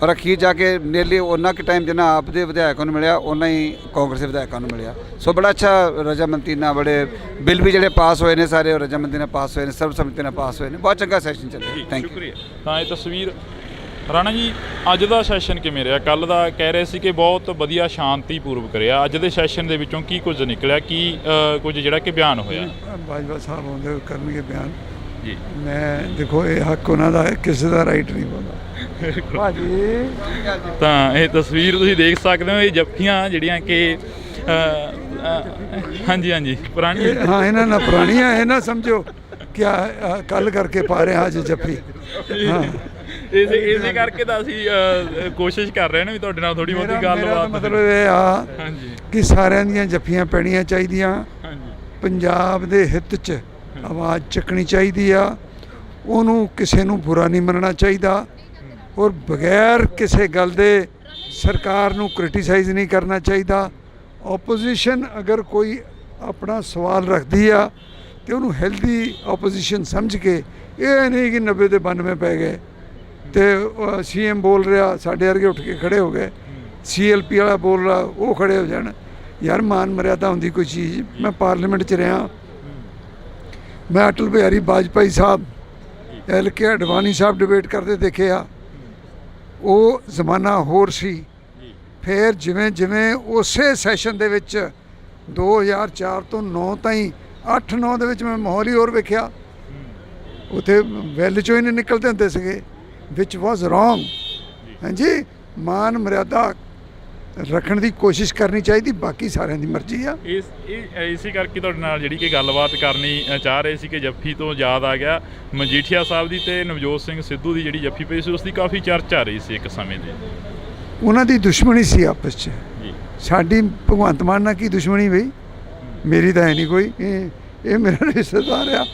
[SPEAKER 3] ਔਰ ਅਖੀਰ ਜਾ ਕੇ ਨੀਅਰਲੀ ਉਹਨਾਂ ਕੁ ਟਾਈਮ ਜਿੰਨਾ ਆਪ ਦੇ ਵਿਧਾਇਕਾਂ ਨੂੰ ਮਿਲਿਆ ਉਹਨਾਂ ਹੀ ਕਾਂਗਰਸ ਦੇ ਵਿਧਾਇਕਾਂ ਨੂੰ ਮਿਲਿਆ। ਸੋ ਬੜਾ ਅੱਛਾ ਰਜਾਮੰਦੀ ਨਾਲ ਬੜੇ ਬਿੱਲ ਵੀ ਜਿਹੜੇ ਪਾਸ ਹੋਏ ਨੇ ਸਾਰੇ ਉਹ ਰਜਾਮੰਦੀ ਨਾਲ ਪਾਸ ਹੋਏ ਨੇ, ਸਰਬਸੰਮਤੀ ਨਾਲ ਪਾਸ ਹੋਏ ਨੇ। ਬਹੁਤ ਚੰਗਾ ਸੈਸ਼ਨ ਚੱਲਿਆ। Thank you.
[SPEAKER 1] ਸ਼ੁਕਰੀਆ। ਤਾਂ ਇਹ ਤਸਵੀਰ ਰਾਣਾ ਜੀ, ਅੱਜ ਦਾ ਸੈਸ਼ਨ ਕਿਵੇਂ ਰਿਹਾ? ਕੱਲ ਦਾ ਕਹਿ ਰਹੇ ਸੀ ਕਿ ਬਹੁਤ ਵਧੀਆ ਸ਼ਾਂਤੀਪੂਰਵਕ ਰਿਹਾ। ਅੱਜ ਦੇ ਸੈਸ਼ਨ ਦੇ ਵਿੱਚੋਂ ਕੀ ਕੁਝ ਨਿਕਲਿਆ, ਕੀ ਕੁਝ ਜਿਹੜਾ ਕਿ ਬਿਆਨ ਹੋਇਆ?
[SPEAKER 2] ਬਾਜਵਾ ਸਾਹਿਬ ਆਉਂਦੇ ਕਰਨਗੇ ਬਿਆਨ
[SPEAKER 1] ਜੀ।
[SPEAKER 2] ਮੈਂ ਦੇਖੋ ਇਹ ਹੱਕ ਉਹਨਾਂ ਦਾ ਹੈ, ਕਿਸੇ ਦਾ ਰਾਈਟ ਨਹੀਂ ਬੋਲਦਾ ਭਾਜੀ।
[SPEAKER 1] ਤਾਂ ਇਹ ਤਸਵੀਰ ਤੁਸੀਂ ਦੇਖ ਸਕਦੇ ਹੋ, ਇਹ ਜੱਫੀਆਂ ਜਿਹੜੀਆਂ ਕਿ ਹਾਂਜੀ ਹਾਂਜੀ ਪੁਰਾਣੀ,
[SPEAKER 2] ਹਾਂ ਇਹਨਾਂ ਨਾਲ ਪੁਰਾਣੀਆਂ ਇਹ ਨਾ ਸਮਝੋ ਕਿ ਕੱਲ ਕਰਕੇ ਪਾ ਰਹੇ ਹਾਂ ਅੱਜ ਜੱਫੀ। ਹਾਂ
[SPEAKER 1] ਇਸੇ ਕਰਕੇ ਤਾਂ ਅਸੀਂ ਕੋਸ਼ਿਸ਼ ਕਰ ਰਹੇ ਨੇ ਵੀ ਤੁਹਾਡੇ ਨਾਲ ਥੋੜੀ ਬਹੁਤੀ ਗੱਲਬਾਤ।
[SPEAKER 2] ਮਤਲਬ ਇਹ ਆ
[SPEAKER 1] ਹਾਂਜੀ
[SPEAKER 2] ਕਿ ਸਾਰਿਆਂ ਦੀਆਂ ਜੱਫੀਆਂ ਪੈਣੀਆਂ ਚਾਹੀਦੀਆਂ,
[SPEAKER 1] ਹਾਂਜੀ
[SPEAKER 2] ਪੰਜਾਬ ਦੇ ਹਿੱਤ 'ਚ ਆਵਾਜ਼ ਚੱਕਣੀ ਚਾਹੀਦੀ ਆ, ਉਹਨੂੰ ਕਿਸੇ ਨੂੰ ਬੁਰਾ ਨਹੀਂ ਮੰਨਣਾ ਚਾਹੀਦਾ ਔਰ ਬਗੈਰ ਕਿਸੇ ਗੱਲ ਦੇ ਸਰਕਾਰ ਨੂੰ ਕ੍ਰਿਟੀਸਾਈਜ਼ ਨਹੀਂ ਕਰਨਾ ਚਾਹੀਦਾ। ਓਪੋਜੀਸ਼ਨ ਅਗਰ ਕੋਈ ਆਪਣਾ ਸਵਾਲ ਰੱਖਦੀ ਆ ਤੇ ਉਹਨੂੰ ਹੈਲਦੀ ਓਪੋਜੀਸ਼ਨ ਸਮਝ ਕੇ, ਇਹ ਨਹੀਂ ਕਿ 90 ਦੇ 92 ਪੈ ਗਏ ਤੇ ਸੀਐਮ ਬੋਲ ਰਿਹਾ ਸਾਡੇ ਵਰਗੇ ਉੱਠ ਕੇ ਖੜੇ ਹੋ ਗਏ, ਸੀਐਲਪੀ ਵਾਲਾ ਬੋਲ ਰਿਹਾ ਉਹ ਖੜੇ ਹੋ ਜਾਣ। ਯਾਰ ਮਾਨ ਮਰਿਆਦਾ ਹੁੰਦੀ ਕੋਈ ਚੀਜ਼। ਮੈਂ ਪਾਰਲੀਮੈਂਟ 'ਚ ਰਿਹਾ, ਮੈਂ ਅਟਲ ਬਿਹਾਰੀ ਵਾਜਪਾਈ ਸਾਹਿਬ, LK ਅਡਵਾਨੀ ਸਾਹਿਬ ਡਿਬੇਟ ਕਰਦੇ ਦੇਖੇ ਆ। ਉਹ ਜ਼ਮਾਨਾ ਹੋਰ ਸੀ। ਫਿਰ ਜਿਵੇਂ ਜਿਵੇਂ ਉਸੇ ਸੈਸ਼ਨ ਦੇ ਵਿੱਚ 2004 ਤੋਂ 9 ਤਾਈਂ 8-9 ਦੇ ਵਿੱਚ ਮੈਂ ਮਾਹੌਲ ਹੀ ਹੋਰ ਵੇਖਿਆ। ਉੱਥੇ ਵੈਲ 'ਚੋਂ ਹੀ ਨਹੀਂ ਨਿਕਲਦੇ ਹੁੰਦੇ ਸੀਗੇ, ਵਿਚ ਵਾਜ਼ ਰੋਂਗ। ਹਾਂਜੀ, ਮਾਨ ਮਰਿਆਦਾ ਰੱਖਣ ਦੀ ਕੋਸ਼ਿਸ਼ ਕਰਨੀ ਚਾਹੀਦੀ, ਬਾਕੀ ਸਾਰਿਆਂ ਦੀ ਮਰਜ਼ੀ ਆ।
[SPEAKER 1] ਇਸੇ ਕਰਕੇ ਤੁਹਾਡੇ ਨਾਲ ਜਿਹੜੀ ਕਿ ਗੱਲਬਾਤ ਕਰਨੀ ਚਾਹ ਰਹੇ ਸੀ ਕਿ ਜੱਫੀ ਤੋਂ ਯਾਦ ਆ ਗਿਆ ਮਜੀਠੀਆ ਸਾਹਿਬ ਦੀ ਤੇ ਨਵਜੋਤ ਸਿੰਘ ਸਿੱਧੂ ਦੀ ਜਿਹੜੀ ਜੱਫੀ ਪਈ ਸੀ, ਉਸ ਦੀ ਕਾਫੀ ਚਰਚਾ ਰਹੀ ਸੀ ਇੱਕ ਸਮੇਂ ਦੀ।
[SPEAKER 2] ਉਹਨਾਂ ਦੀ ਦੁਸ਼ਮਣੀ ਸੀ ਆਪਸ 'ਚ। ਸਾਡੀ ਭਗਵੰਤ ਮਾਨ ਨਾਲ ਕੀ ਦੁਸ਼ਮਣੀ ਬਈ? ਮੇਰੀ ਤਾਂ ਹੈ ਨਹੀਂ ਕੋਈ। ਇਹ ਮੇਰਾ ਰਿਸ਼ਤੇਦਾਰ ਆ,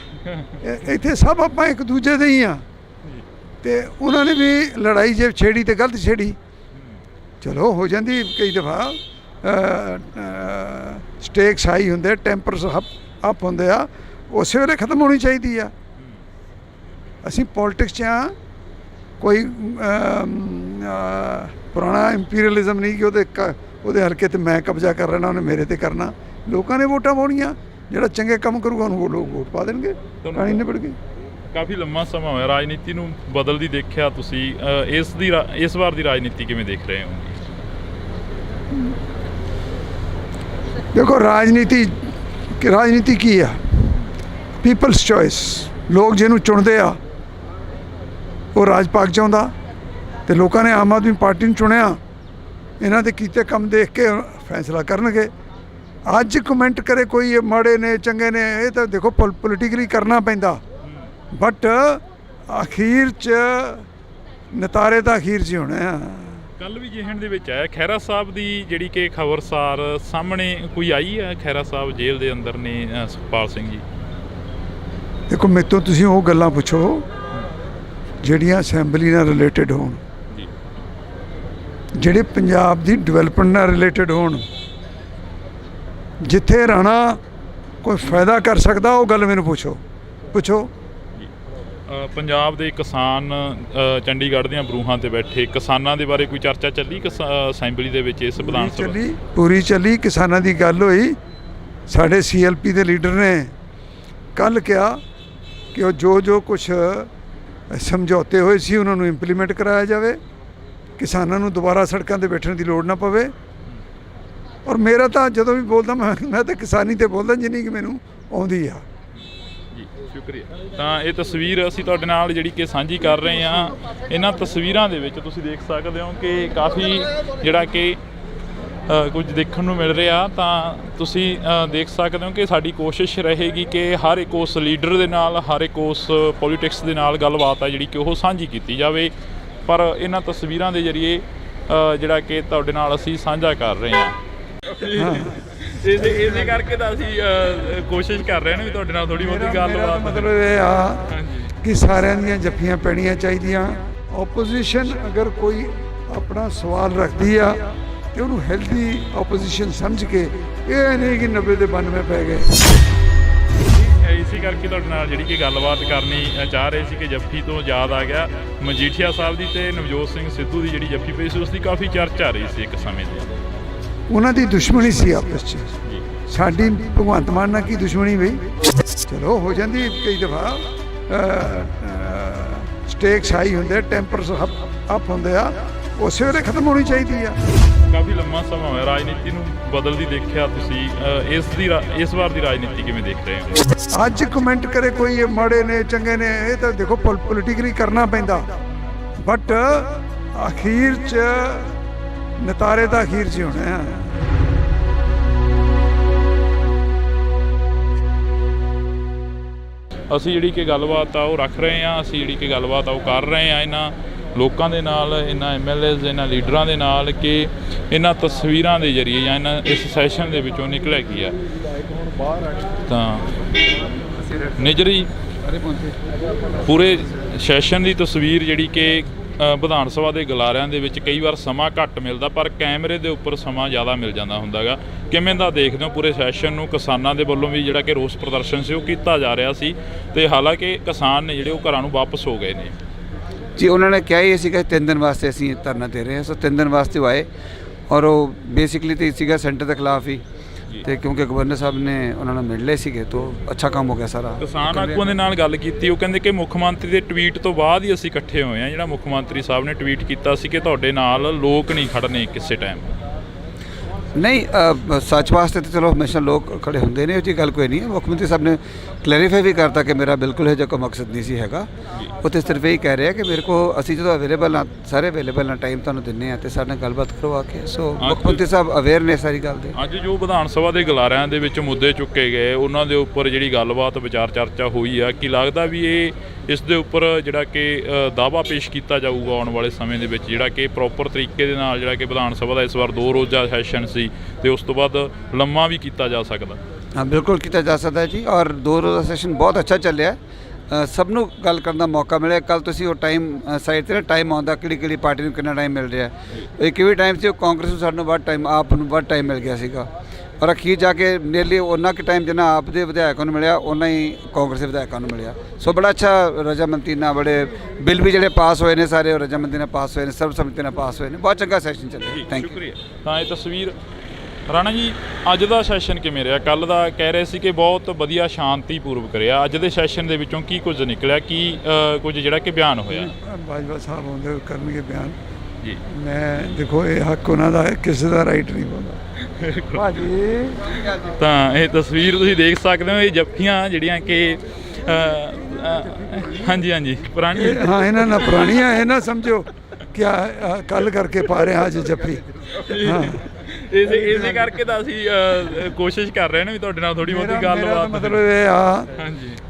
[SPEAKER 2] ਇੱਥੇ ਸਭ ਆਪਾਂ ਇੱਕ ਦੂਜੇ ਦੇ ਹੀ ਆ। ਤੇ ਉਹਨਾਂ ਨੇ ਵੀ ਲੜਾਈ ਜੇ ਛੇੜੀ ਤੇ ਗਲਤ ਛੇੜੀ, ਚਲੋ ਹੋ ਜਾਂਦੀ ਕਈ ਦਫਾ। ਸਟੇਕਸ ਹਾਈ ਹੁੰਦੇ, ਟੈਂਪਰਸ ਅਪ ਹੁੰਦੇ ਆ, ਉਸੇ ਵੇਲੇ ਖਤਮ ਹੋਣੀ ਚਾਹੀਦੀ ਆ। ਅਸੀਂ ਪੋਲੀਟਿਕਸ 'ਚ ਆ, ਕੋਈ ਪੁਰਾਣਾ ਇੰਪੀਰੀਅਲਿਜ਼ਮ ਨਹੀਂ ਕਿ ਉਹਦੇ ਹਲਕੇ ਤੇ ਮੈਂ ਕਬਜ਼ਾ ਕਰ ਲੈਣਾ, ਉਹਨੇ ਮੇਰੇ ਤੇ ਕਰਨਾ। ਲੋਕਾਂ ਨੇ ਵੋਟਾਂ ਪਾਉਣੀਆਂ, ਜਿਹੜਾ ਚੰਗੇ ਕੰਮ ਕਰੂਗਾ ਉਹਨੂੰ ਲੋਕ ਵੋਟ ਪਾ ਦੇਣਗੇ, ਕਹਾਣੀ ਨਿਬੜ ਗਈ।
[SPEAKER 1] ਕਾਫੀ ਲੰਮਾ ਸਮਾਂ ਹੋਇਆ ਰਾਜਨੀਤੀ ਨੂੰ ਬਦਲਦੀ ਦੇਖਿਆ ਤੁਸੀਂ, ਇਸ ਵਾਰ ਦੀ ਰਾਜਨੀਤੀ ਕਿਵੇਂ ਦੇਖ ਰਹੇ ਹੋ?
[SPEAKER 2] ਦੇਖੋ ਰਾਜਨੀਤੀ ਕੀ ਆ? People's choice. ਲੋਕ ਜਿਹਨੂੰ ਚੁਣਦੇ ਆ ਉਹ ਰਾਜ ਪਾਕ ਚਾਹੁੰਦਾ, ਤੇ ਲੋਕਾਂ ਨੇ ਆਮ ਆਦਮੀ ਪਾਰਟੀ ਨੂੰ ਚੁਣਿਆ। ਇਹਨਾਂ ਦੇ ਕੀਤੇ ਕੰਮ ਦੇਖ ਕੇ ਫੈਸਲਾ ਕਰਨਗੇ। ਅੱਜ ਕਮੈਂਟ ਕਰੇ ਕੋਈ ਇਹ ਮਾੜੇ ਨੇ ਚੰਗੇ ਨੇ, ਇਹ ਤਾਂ ਦੇਖੋ ਪੋਲੀਟੀਕਲੀ ਕਰਨਾ ਪੈਂਦਾ, ਬਟ ਅਖੀਰ 'ਚ ਨਤਾਰੇ ਤਾਂ ਅਖੀਰ 'ਚ ਹੀ ਹੋਣੇ ਆ।
[SPEAKER 1] ਕੱਲ ਵੀ ਜਿਹਣ ਦੇ ਵਿੱਚ ਆਇਆ ਖਹਿਰਾ ਸਾਹਿਬ ਦੀ ਜਿਹੜੀ ਕਿ ਖਬਰਸਾਰ ਸਾਹਮਣੇ ਕੋਈ ਆਈ ਹੈ, ਖਹਿਰਾ ਸਾਹਿਬ ਜੇਲ੍ਹ ਦੇ ਅੰਦਰ ਨੇ ਸੁਖਪਾਲ ਸਿੰਘ ਜੀ।
[SPEAKER 2] ਦੇਖੋ ਮੇਰੇ ਤੋਂ ਤੁਸੀਂ ਉਹ ਗੱਲਾਂ ਪੁੱਛੋ ਜਿਹੜੀਆਂ ਅਸੈਂਬਲੀ ਨਾਲ ਰਿਲੇਟਡ ਹੋਣ, ਜਿਹੜੇ ਪੰਜਾਬ ਦੀ ਡਿਵੈਲਪਮੈਂਟ ਨਾਲ ਰਿਲੇਟਡ ਹੋਣ। ਜਿੱਥੇ ਰਾਣਾ ਕੋਈ ਫਾਇਦਾ ਕਰ ਸਕਦਾ ਉਹ ਗੱਲ ਮੈਨੂੰ ਪੁੱਛੋ।
[SPEAKER 1] ਪੰਜਾਬ ਦੇ ਕਿਸਾਨ ਚੰਡੀਗੜ੍ਹ ਦੀਆਂ ਬਰੂਹਾਂ ਤੇ ਬੈਠੇ ਕਿਸਾਨਾਂ ਦੇ ਬਾਰੇ ਕੋਈ ਚਰਚਾ ਚੱਲੀ ਅਸੈਂਬਲੀ ਦੇ ਵਿੱਚ? ਇਸ ਵਿਧਾਨ ਸਭਾ
[SPEAKER 2] ਪੂਰੀ ਚੱਲੀ, ਕਿਸਾਨਾਂ ਦੀ ਗੱਲ ਹੋਈ। ਸਾਡੇ CLP ਦੇ ਲੀਡਰ ਨੇ ਕੱਲ੍ਹ ਕਿਹਾ ਕਿ ਉਹ ਜੋ ਕੁਛ ਸਮਝੌਤੇ ਹੋਏ ਸੀ ਉਹਨਾਂ ਨੂੰ ਇੰਪਲੀਮੈਂਟ ਕਰਾਇਆ ਜਾਵੇ, ਕਿਸਾਨਾਂ ਨੂੰ ਦੁਬਾਰਾ ਸੜਕਾਂ 'ਤੇ ਬੈਠਣ ਦੀ ਲੋੜ ਨਾ ਪਵੇ। ਔਰ ਮੇਰਾ ਤਾਂ ਜਦੋਂ ਵੀ ਬੋਲਦਾ ਮੈਂ ਤਾਂ ਕਿਸਾਨੀ 'ਤੇ ਬੋਲਦਾ ਜਿੰਨੀ ਕਿ ਮੈਨੂੰ ਆਉਂਦੀ ਆ।
[SPEAKER 1] ਸ਼ੁਕਰੀਆ। ਤਾਂ ਇਹ ਤਸਵੀਰ ਅਸੀਂ ਤੁਹਾਡੇ ਨਾਲ ਜਿਹੜੀ ਕਿ ਸਾਂਝੀ ਕਰ ਰਹੇ ਹਾਂ। ਇਹਨਾਂ ਤਸਵੀਰਾਂ ਦੇ ਵਿੱਚ ਤੁਸੀਂ ਦੇਖ ਸਕਦੇ ਹੋ ਕਿ ਕਾਫੀ ਜਿਹੜਾ ਕਿ ਕੁਝ ਦੇਖਣ ਨੂੰ ਮਿਲ ਰਿਹਾ। ਤਾਂ ਤੁਸੀਂ ਦੇਖ ਸਕਦੇ ਹੋ ਕਿ ਸਾਡੀ ਕੋਸ਼ਿਸ਼ ਰਹੇਗੀ ਕਿ ਹਰ ਇੱਕ ਉਸ ਲੀਡਰ ਦੇ ਨਾਲ, ਹਰ ਇੱਕ ਉਸ ਪੋਲੀਟਿਕਸ ਦੇ ਨਾਲ ਗੱਲਬਾਤ ਆ ਜਿਹੜੀ ਕਿ ਉਹ ਸਾਂਝੀ ਕੀਤੀ ਜਾਵੇ। ਪਰ ਇਹਨਾਂ ਤਸਵੀਰਾਂ ਦੇ ਜ਼ਰੀਏ ਜਿਹੜਾ ਕਿ ਤੁਹਾਡੇ ਨਾਲ ਅਸੀਂ ਸਾਂਝਾ ਕਰ ਰਹੇ ਹਾਂ। ਇਸੇ ਕਰਕੇ ਤਾਂ ਅਸੀਂ ਕੋਸ਼ਿਸ਼ ਕਰ ਰਹੇ ਨੇ ਵੀ ਤੁਹਾਡੇ ਨਾਲ ਥੋੜੀ ਬਹੁਤੀ ਗੱਲਬਾਤ।
[SPEAKER 2] ਮਤਲਬ ਇਹ ਆ ਕਿ ਸਾਰਿਆਂ ਦੀਆਂ ਜੱਫੀਆਂ ਪੈਣੀਆਂ ਚਾਹੀਦੀਆਂ। ਓਪੋਜੀਸ਼ਨ ਅਗਰ ਕੋਈ ਆਪਣਾ ਸਵਾਲ ਰੱਖਦੀ ਆ ਤੇ ਉਹਨੂੰ ਹੈਲਦੀ ਓਪੋਜੀਸ਼ਨ ਸਮਝ ਕੇ, ਇਹ ਨਹੀਂ ਕਿ 90 ਦੇ 92 ਪੈ ਗਏ।
[SPEAKER 1] ਇਸੇ ਕਰਕੇ ਤੁਹਾਡੇ ਨਾਲ ਜਿਹੜੀ ਕਿ ਗੱਲਬਾਤ ਕਰਨੀ ਚਾਹ ਰਹੇ ਸੀ ਕਿ ਜੱਫੀ ਤੋਂ ਯਾਦ ਆ ਗਿਆ ਮਜੀਠੀਆ ਸਾਹਿਬ ਦੀ ਤੇ ਨਵਜੋਤ ਸਿੰਘ ਸਿੱਧੂ ਦੀ ਜਿਹੜੀ ਜੱਫੀ ਪਈ ਸੀ ਉਸ ਦੀ ਕਾਫੀ ਚਰਚਾ ਰਹੀ ਸੀ ਇੱਕ ਸਮੇਂ ਦੀ।
[SPEAKER 2] ਉਹਨਾਂ ਦੀ ਦੁਸ਼ਮਣੀ ਸੀ ਆਪਸ 'ਚ, ਸਾਡੀ ਭਗਵੰਤ ਮਾਨ ਨਾਲ ਕੀ ਦੁਸ਼ਮਣੀ ਬਈ? ਚਲੋ ਹੋ ਜਾਂਦੀ ਕਈ ਦਫਾ, ਸਟੇਕਸ ਹਾਈ ਹੁੰਦੇ, ਟੈਂਪਰਸ ਅਪ ਹੁੰਦੇ ਆ, ਉਸੇ ਵੇਲੇ ਖਤਮ ਹੋਣੀ ਚਾਹੀਦੀ ਆ।
[SPEAKER 1] ਕਾਫੀ ਲੰਮਾ ਸਮਾਂ ਹੋਇਆ ਰਾਜਨੀਤੀ ਨੂੰ ਬਦਲਦੀ ਦੇਖਿਆ ਤੁਸੀਂ, ਇਸ ਵਾਰ ਦੀ ਰਾਜਨੀਤੀ ਕਿਵੇਂ ਦੇਖ ਰਹੇ ਹੋ?
[SPEAKER 2] ਅੱਜ ਕਮੈਂਟ ਕਰੇ ਕੋਈ ਇਹ ਮਾੜੇ ਨੇ ਚੰਗੇ ਨੇ, ਇਹ ਤਾਂ ਦੇਖੋ ਪੋਲੀਟੀਕਲੀ ਕਰਨਾ ਪੈਂਦਾ, ਬਟ ਅਖੀਰ 'ਚ ਨਤਾਰੇ ਤਾਂ ਅਖੀਰ 'ਚ ਹੀ ਹੋਣੇ ਆ।
[SPEAKER 1] ਅਸੀਂ ਜਿਹੜੀ ਕਿ ਗੱਲਬਾਤ ਆ ਉਹ ਰੱਖ ਰਹੇ ਹਾਂ, ਅਸੀਂ ਜਿਹੜੀ ਕਿ ਗੱਲਬਾਤ ਆ ਉਹ ਕਰ ਰਹੇ ਹਾਂ ਇਹਨਾਂ ਲੋਕਾਂ ਦੇ ਨਾਲ, ਇਹਨਾਂ ਐਮਐਲਏਜ਼, ਇਹਨਾਂ ਲੀਡਰਾਂ ਦੇ ਨਾਲ ਕਿ ਇਹਨਾਂ ਤਸਵੀਰਾਂ ਦੇ ਜ਼ਰੀਏ ਜਾਂ ਇਹਨਾਂ ਇਸ ਸੈਸ਼ਨ ਦੇ ਵਿੱਚੋਂ ਨਿਕਲਿਆ ਕੀ ਆ। ਤਾਂ ਨਿਜਰੀ ਪੂਰੇ ਸੈਸ਼ਨ ਦੀ ਤਸਵੀਰ ਜਿਹੜੀ ਕਿ ਵਿਧਾਨ ਸਭਾ ਦੇ ਗਲਾਰਿਆਂ ਦੇ ਵਿੱਚ ਕਈ ਵਾਰ ਸਮਾਂ ਘੱਟ ਮਿਲਦਾ ਪਰ ਕੈਮਰੇ ਦੇ ਉੱਪਰ ਸਮਾਂ ਜ਼ਿਆਦਾ ਮਿਲ ਜਾਂਦਾ ਹੁੰਦਾ ਗਾ। ਕਿਵੇਂ ਦਾ ਦੇਖਦੇ ਹੋ ਪੂਰੇ ਸੈਸ਼ਨ ਨੂੰ? ਕਿਸਾਨਾਂ ਦੇ ਵੱਲੋਂ ਵੀ ਜਿਹੜਾ ਕਿ ਰੋਸ ਪ੍ਰਦਰਸ਼ਨ ਸੀ ਉਹ ਕੀਤਾ ਜਾ ਰਿਹਾ ਸੀ ਤੇ ਹਾਲਾਂਕਿ ਕਿਸਾਨ ਨੇ ਜਿਹੜੇ ਉਹ ਘਰਾਂ ਨੂੰ ਵਾਪਸ ਹੋ ਗਏ ਨੇ।
[SPEAKER 3] ਜੀ ਉਹਨਾਂ ਨੇ ਕਿਹਾ ਹੀ ਸੀਗਾ 3 ਦਿਨ ਵਾਸਤੇ ਅਸੀਂ ਧਰਨਾ ਦੇ ਰਹੇ ਹਾਂ, ਸੋ 3 ਦਿਨ ਵਾਸਤੇ ਉਹ ਆਏ ਔਰ ਉਹ ਬੇਸਿਕਲੀ ਤਾਂ ਸੀਗਾ ਸੈਂਟਰ ਦੇ ਖਿਲਾਫ ਹੀ, ਤੇ ਕਿਉਂਕਿ ਗਵਰਨਰ ਸਾਹਿਬ ਨੇ ਉਹਨਾਂ ਨੂੰ ਮਿਲ ਲਏ ਸੀਗੇ ਤਾਂ ਅੱਛਾ ਕੰਮ ਹੋ ਗਿਆ ਸਾਰਾ।
[SPEAKER 1] ਕਿਸਾਨ ਆਗੂਆਂ ਦੇ ਨਾਲ ਗੱਲ ਕੀਤੀ, ਉਹ ਕਹਿੰਦੇ ਕਿ ਮੁੱਖ ਮੰਤਰੀ ਦੇ ਟਵੀਟ ਤੋਂ ਬਾਅਦ ਹੀ ਅਸੀਂ ਇਕੱਠੇ ਹੋਏ ਹਾਂ। ਜਿਹੜਾ ਮੁੱਖ ਮੰਤਰੀ ਸਾਹਿਬ ਨੇ ਟਵੀਟ ਕੀਤਾ ਸੀ ਕਿ ਤੁਹਾਡੇ ਨਾਲ ਲੋਕ ਨਹੀਂ ਖੜਨੇ ਕਿਸੇ ਟਾਈਮ।
[SPEAKER 3] ਨਹੀਂ, ਸੱਚ ਵਾਸਤੇ ਤਾਂ ਚਲੋ ਹਮੇਸ਼ਾ ਲੋਕ ਖੜੇ ਹੁੰਦੇ ਨੇ, ਉਹ ਜੀ ਗੱਲ ਕੋਈ ਨਹੀਂ ਹੈ। ਮੁੱਖ ਮੰਤਰੀ ਸਾਹਿਬ ਨੇ ਕਲੈਰੀਫਾਈ ਵੀ ਕਰਤਾ ਕਿ ਮੇਰਾ ਬਿਲਕੁਲ ਇਹ ਜਿਹਾ ਕੋਈ ਮਕਸਦ ਨਹੀਂ ਸੀ ਹੈਗਾ। ਉਹ ਤਾਂ ਸਿਰਫ ਇਹ ਕਹਿ ਰਿਹਾ ਕਿ ਮੇਰੇ ਕੋ ਅਸੀਂ ਜਦੋਂ ਅਵੇਲੇਬਲ ਹਾਂ, ਸਾਰੇ ਅਵੇਲੇਬਲ ਹਾਂ, ਟਾਈਮ ਤੁਹਾਨੂੰ ਦਿੰਦੇ ਹਾਂ ਅਤੇ ਸਾਡੇ ਨਾਲ ਗੱਲਬਾਤ ਕਰਵਾ ਕੇ। ਸੋ ਮੁੱਖ ਮੰਤਰੀ ਸਾਹਿਬ ਅਵੇਅਰ ਨੇ ਸਾਰੀ ਗੱਲ ਦੇ।
[SPEAKER 1] ਅੱਜ ਜੋ ਵਿਧਾਨ ਸਭਾ ਦੇ ਗਲਾਰਿਆਂ ਦੇ ਵਿੱਚ ਮੁੱਦੇ ਚੁੱਕੇ ਗਏ ਉਹਨਾਂ ਦੇ ਉੱਪਰ ਜਿਹੜੀ ਗੱਲਬਾਤ ਵਿਚਾਰ ਚਰਚਾ ਹੋਈ ਆ, ਕੀ ਲੱਗਦਾ ਵੀ ਇਸ ਦੇ ਉੱਪਰ ਜਿਹੜਾ ਕਿ ਦਾਅਵਾ ਪੇਸ਼ ਕੀਤਾ ਜਾਊਗਾ ਆਉਣ ਵਾਲੇ ਸਮੇਂ ਦੇ ਵਿੱਚ, ਜਿਹੜਾ ਕਿ ਪ੍ਰੋਪਰ ਤਰੀਕੇ ਦੇ ਨਾਲ ਜਿਹੜਾ ਕਿ ਵਿਧਾਨ ਸਭਾ ਦਾ ਇਸ ਵਾਰ 2 ਰੋਜ਼ਾ ਸੈਸ਼ਨ ਸੀ ਤੇ ਉਸ ਤੋਂ ਬਾਅਦ ਲੰਮਾ ਵੀ ਕੀਤਾ ਜਾ ਸਕਦਾ?
[SPEAKER 3] ਹਾਂ, ਬਿਲਕੁਲ ਕੀਤਾ ਜਾ ਸਕਦਾ ਜੀ, ਔਰ 2 ਰੋਜ਼ਾ ਸੈਸ਼ਨ ਬਹੁਤ ਅੱਛਾ ਚੱਲਿਆ। ਸਭ ਨੂੰ ਗੱਲ ਕਰਨ ਦਾ ਮੌਕਾ ਮਿਲਿਆ। ਕੱਲ੍ਹ ਤੁਸੀਂ ਉਹ ਟਾਈਮ ਸਾਈਡ 'ਤੇ ਨਾ ਟਾਈਮ ਆਉਂਦਾ ਕਿਹੜੀ ਪਾਰਟੀ ਨੂੰ ਕਿੰਨਾ ਟਾਈਮ ਮਿਲ ਰਿਹਾ। ਇੱਕ ਵੀ ਟਾਈਮ ਸੀ ਉਹ ਕਾਂਗਰਸ ਨੂੰ ਸਾਨੂੰ ਵੱਧ ਟਾਈਮ, ਆਪ ਨੂੰ ਵੱਧ ਟਾਈਮ ਮਿਲ ਗਿਆ ਸੀਗਾ, ਔਰ ਅਖੀਰ ਜਾ ਕੇ ਨੀਅਰਲੀ ਉਹਨਾਂ ਕੁ ਟਾਈਮ ਜਿੰਨਾ ਆਪ ਦੇ ਵਿਧਾਇਕਾਂ ਨੂੰ ਮਿਲਿਆ ਉਹਨਾਂ ਹੀ ਕਾਂਗਰਸ ਦੇ ਵਿਧਾਇਕਾਂ ਨੂੰ ਮਿਲਿਆ। ਸੋ ਬੜਾ ਅੱਛਾ ਰਜਾਮੰਦੀ ਨਾਲ ਬੜੇ ਬਿੱਲ ਵੀ ਜਿਹੜੇ ਪਾਸ ਹੋਏ ਨੇ ਸਾਰੇ ਉਹ ਰਜਾਮੰਦੀ ਨਾਲ ਪਾਸ ਹੋਏ ਨੇ, ਸਰਬਸੰਮਤੀ ਨਾਲ ਪਾਸ ਹੋਏ ਨੇ। ਬਹੁਤ ਚੰਗਾ ਸੈਸ਼ਨ ਚੱਲਿਆ। Thank you.
[SPEAKER 1] ਤਾਂ ਇਹ ਤਸਵੀਰ ਰਾਣਾ ਜੀ, ਅੱਜ ਦਾ ਸੈਸ਼ਨ ਕਿਵੇਂ ਰਿਹਾ? ਕੱਲ੍ਹ ਦਾ ਕਹਿ ਰਹੇ ਸੀ ਕਿ ਬਹੁਤ ਵਧੀਆ ਸ਼ਾਂਤੀਪੂਰਵਕ ਰਿਹਾ। ਅੱਜ ਦੇ ਸੈਸ਼ਨ ਦੇ ਵਿੱਚੋਂ ਕੀ ਕੁਝ ਨਿਕਲਿਆ, ਕੀ ਕੁਝ ਜਿਹੜਾ ਕਿ ਬਿਆਨ ਹੋਇਆ?
[SPEAKER 2] ਬਾਜਵਾ ਸਾਹਿਬ ਆਉਂਦੇ ਕਰਨਗੇ ਬਿਆਨ
[SPEAKER 1] ਜੀ।
[SPEAKER 2] ਮੈਂ ਦੇਖੋ ਇਹ ਹੱਕ ਉਹਨਾਂ ਦਾ ਹੈ, ਕਿਸੇ ਦਾ ਰਾਈਟ ਨਹੀਂ ਬੋਲਦਾ ਭਾਜੀ।
[SPEAKER 1] ਤਾਂ ਇਹ ਤਸਵੀਰ ਤੁਸੀਂ ਦੇਖ ਸਕਦੇ ਹੋ, ਇਹ ਜੱਫੀਆਂ ਜਿਹੜੀਆਂ ਕਿ ਹਾਂਜੀ ਪੁਰਾਣੀ,
[SPEAKER 2] ਹਾਂ ਇਹਨਾਂ ਨਾਲ ਪੁਰਾਣੀਆਂ, ਇਹ ਨਾ ਸਮਝੋ ਕਿਆ ਕੱਲ ਕਰਕੇ ਪਾ ਰਹੇ ਅੱਜ ਜੱਫੀ। ਹਾਂ,
[SPEAKER 1] ਇਸੇ ਕਰਕੇ ਤਾਂ ਅਸੀਂ ਕੋਸ਼ਿਸ਼ ਕਰ ਰਹੇ ਨੇ ਵੀ ਤੁਹਾਡੇ ਨਾਲ ਥੋੜੀ ਬਹੁਤੀ ਗੱਲਬਾਤ।
[SPEAKER 2] ਮਤਲਬ ਇਹ ਆ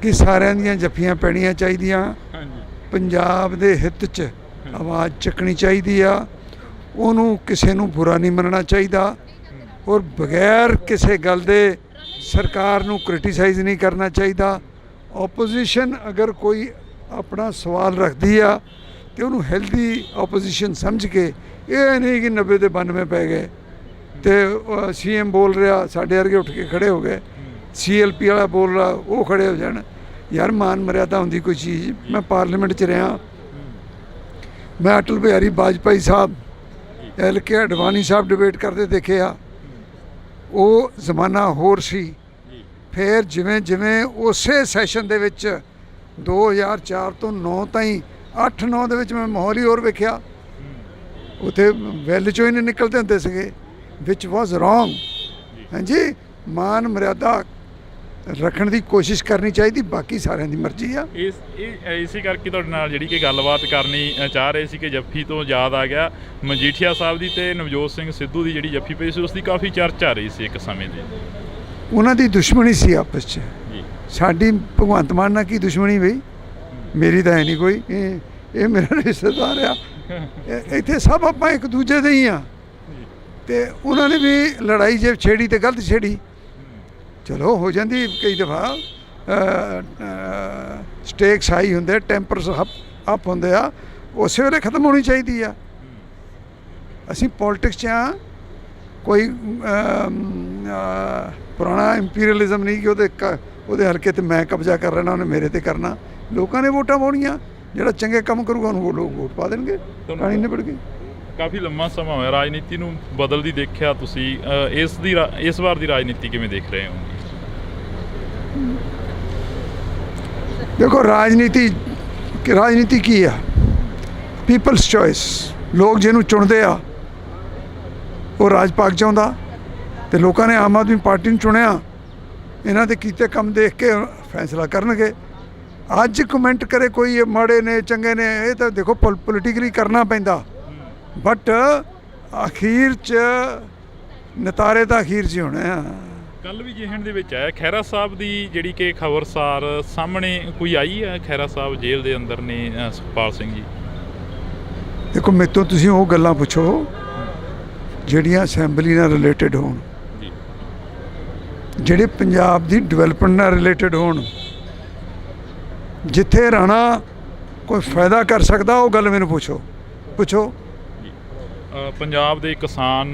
[SPEAKER 2] ਕਿ ਸਾਰਿਆਂ ਦੀਆਂ ਜੱਫੀਆਂ ਪੈਣੀਆਂ ਚਾਹੀਦੀਆਂ, ਪੰਜਾਬ ਦੇ ਹਿੱਤ 'ਚ ਆਵਾਜ਼ ਚੱਕਣੀ ਚਾਹੀਦੀ ਆ, ਉਹਨੂੰ ਕਿਸੇ ਨੂੰ ਬੁਰਾ ਨਹੀਂ ਮੰਨਣਾ ਚਾਹੀਦਾ, ਔਰ ਬਗੈਰ ਕਿਸੇ ਗੱਲ ਦੇ ਸਰਕਾਰ ਨੂੰ ਕ੍ਰਿਟੀਸਾਈਜ਼ ਨਹੀਂ ਕਰਨਾ ਚਾਹੀਦਾ। ਓਪੋਜੀਸ਼ਨ ਅਗਰ ਕੋਈ ਆਪਣਾ ਸਵਾਲ ਰੱਖਦੀ ਆ ਤੇ ਉਹਨੂੰ ਹੈਲਦੀ ਓਪੋਜੀਸ਼ਨ ਸਮਝ ਕੇ, ਇਹ ਨਹੀਂ ਕਿ 90 ਤੇ 92 ਪੈ ਗਏ ਤੇ CM ਬੋਲ ਰਿਹਾ ਸਾਡੇ ਵਰਗੇ ਉੱਠ ਕੇ ਖੜੇ ਹੋ ਗਏ, CLP ਵਾਲਾ ਬੋਲ ਰਿਹਾ ਉਹ ਖੜੇ ਹੋ ਜਾਣ। ਯਾਰ ਮਾਨ ਮਰਿਆਦਾ ਹੁੰਦੀ ਕੋਈ ਚੀਜ਼। ਮੈਂ ਪਾਰਲੀਮੈਂਟ 'ਚ ਰਿਹਾ, ਮੈਂ ਅਟਲ ਬਿਹਾਰੀ ਵਾਜਪਾਈ ਸਾਹਿਬ, LK ਅਡਵਾਨੀ ਸਾਹਿਬ ਡਿਬੇਟ ਕਰਦੇ ਦੇਖੇ ਆ। ਉਹ ਜ਼ਮਾਨਾ ਹੋਰ ਸੀ। ਫਿਰ ਜਿਵੇਂ ਜਿਵੇਂ ਉਸੇ ਸੈਸ਼ਨ ਦੇ ਵਿੱਚ 2004 ਤੋਂ 9 ਤਾਈਂ 8-9 ਦੇ ਵਿੱਚ ਮੈਂ ਮਾਹੌਲ ਹੀ ਹੋਰ ਵੇਖਿਆ। ਉੱਥੇ ਵੈਲ 'ਚੋਂ ਹੀ ਨਹੀਂ ਨਿਕਲਦੇ ਹੁੰਦੇ ਸੀਗੇ, ਵਿਚ ਵਾਜ਼ ਰੋਂਗ। ਹਾਂਜੀ, ਮਾਨ ਮਰਿਆਦਾ ਰੱਖਣ ਦੀ ਕੋਸ਼ਿਸ਼ ਕਰਨੀ ਚਾਹੀਦੀ, ਬਾਕੀ ਸਾਰਿਆਂ ਦੀ ਮਰਜ਼ੀ ਆ।
[SPEAKER 1] ਇਸੇ ਕਰਕੇ ਤੁਹਾਡੇ ਨਾਲ ਜਿਹੜੀ ਕਿ ਗੱਲਬਾਤ ਕਰਨੀ ਚਾਹ ਰਹੇ ਸੀ ਕਿ ਜੱਫੀ ਤੋਂ ਯਾਦ ਆ ਗਿਆ ਮਜੀਠੀਆ ਸਾਹਿਬ ਦੀ ਤੇ ਨਵਜੋਤ ਸਿੰਘ ਸਿੱਧੂ ਦੀ ਜਿਹੜੀ ਜੱਫੀ ਪਈ ਸੀ ਉਸ ਦੀ ਕਾਫੀ ਚਰਚਾ ਰਹੀ ਸੀ ਇੱਕ ਸਮੇਂ ਦੀ।
[SPEAKER 2] ਉਹਨਾਂ ਦੀ ਦੁਸ਼ਮਣੀ ਸੀ ਆਪਸ 'ਚ, ਸਾਡੀ ਭਗਵੰਤ ਮਾਨ ਨਾਲ ਕੀ ਦੁਸ਼ਮਣੀ ਬਈ? ਮੇਰੀ ਤਾਂ ਹੈ ਨਹੀਂ ਕੋਈ, ਇਹ ਮੇਰਾ ਰਿਸ਼ਤੇਦਾਰ ਆ, ਇੱਥੇ ਸਭ ਆਪਾਂ ਇੱਕ ਦੂਜੇ ਦੇ ਹੀ ਆ। ਤੇ ਉਹਨਾਂ ਨੇ ਵੀ ਲੜਾਈ ਜੇ ਛੇੜੀ ਤੇ ਗਲਤ ਛੇੜੀ। ਚਲੋ ਹੋ ਜਾਂਦੀ ਕਈ ਦਫਾ, ਸਟੇਕਸ ਹਾਈ ਹੁੰਦੇ, ਟੈਂਪਰਸ ਅਪ ਹੁੰਦੇ ਆ, ਉਸੇ ਵੇਲੇ ਖਤਮ ਹੋਣੀ ਚਾਹੀਦੀ ਆ। ਅਸੀਂ ਪੋਲਿਟਿਕਸ 'ਚ ਆ, ਕੋਈ ਪੁਰਾਣਾ ਇੰਪੀਰੀਅਲਿਜ਼ਮ ਨਹੀਂ ਕਿ ਉਹਦੇ ਉਹਦੇ ਹਲਕੇ ਤੇ ਮੈਂ ਕਬਜ਼ਾ ਕਰ ਲੈਣਾ, ਉਹਨੇ ਮੇਰੇ ਤੇ ਕਰਨਾ। ਲੋਕਾਂ ਨੇ ਵੋਟਾਂ ਪਾਉਣੀਆਂ, ਜਿਹੜਾ ਚੰਗੇ ਕੰਮ ਕਰੂਗਾ ਉਹਨੂੰ ਲੋਕ ਵੋਟ ਪਾ ਦੇਣਗੇ, ਕਹਾਣੀ ਨਿਬੜ ਗਈ।
[SPEAKER 1] ਕਾਫੀ ਲੰਮਾ ਸਮਾਂ ਹੋਇਆ ਰਾਜਨੀਤੀ ਨੂੰ ਬਦਲਦੀ ਦੇਖਿਆ ਤੁਸੀਂ, ਇਸ ਵਾਰ ਦੀ ਰਾਜਨੀਤੀ ਕਿਵੇਂ ਦੇਖ ਰਹੇ ਹੋ?
[SPEAKER 2] ਦੇਖੋ ਰਾਜਨੀਤੀ ਕੀ ਆ? People's choice. ਲੋਕ ਜਿਹਨੂੰ ਚੁਣਦੇ ਆ ਉਹ ਰਾਜ ਪਾਕ ਚਾਹੁੰਦਾ, ਤੇ ਲੋਕਾਂ ਨੇ ਆਮ ਆਦਮੀ ਪਾਰਟੀ ਨੂੰ ਚੁਣਿਆ। ਇਹਨਾਂ ਦੇ ਕੀਤੇ ਕੰਮ ਦੇਖ ਕੇ ਫੈਸਲਾ ਕਰਨਗੇ। ਅੱਜ ਕਮੈਂਟ ਕਰੇ ਕੋਈ ਇਹ ਮਾੜੇ ਨੇ ਚੰਗੇ ਨੇ, ਇਹ ਤਾਂ ਦੇਖੋ ਪੋਲੀਟੀਕਲੀ ਕਰਨਾ ਪੈਂਦਾ, ਬਟ ਅਖੀਰ 'ਚ ਨਤਾਰੇ ਤਾਂ ਅਖੀਰ 'ਚ ਹੀ ਹੋਣੇ ਆ।
[SPEAKER 1] ਕੱਲ ਵੀ ਜਿਹਣ ਦੇ ਵਿੱਚ ਆਇਆ ਖਹਿਰਾ ਸਾਹਿਬ ਦੀ ਜਿਹੜੀ ਕਿ ਖਬਰਸਾਰ ਸਾਹਮਣੇ ਕੋਈ ਆਈ ਹੈ, ਖਹਿਰਾ ਸਾਹਿਬ ਜੇਲ੍ਹ ਦੇ ਅੰਦਰ ਨੇ ਸੁਖਪਾਲ ਸਿੰਘ ਜੀ।
[SPEAKER 2] ਦੇਖੋ ਮੇਰੇ ਤੋਂ ਤੁਸੀਂ ਉਹ ਗੱਲਾਂ ਪੁੱਛੋ ਜਿਹੜੀਆਂ ਅਸੈਂਬਲੀ ਨਾਲ ਰਿਲੇਟਡ ਹੋਣ, ਜਿਹੜੇ ਪੰਜਾਬ ਦੀ ਡਿਵੈਲਪਮੈਂਟ ਨਾਲ ਰਿਲੇਟਡ ਹੋਣ। ਜਿੱਥੇ ਰਾਣਾ ਕੋਈ ਫਾਇਦਾ ਕਰ ਸਕਦਾ ਉਹ ਗੱਲ ਮੈਨੂੰ ਪੁੱਛੋ।
[SPEAKER 1] ਪੰਜਾਬ ਦੇ ਕਿਸਾਨ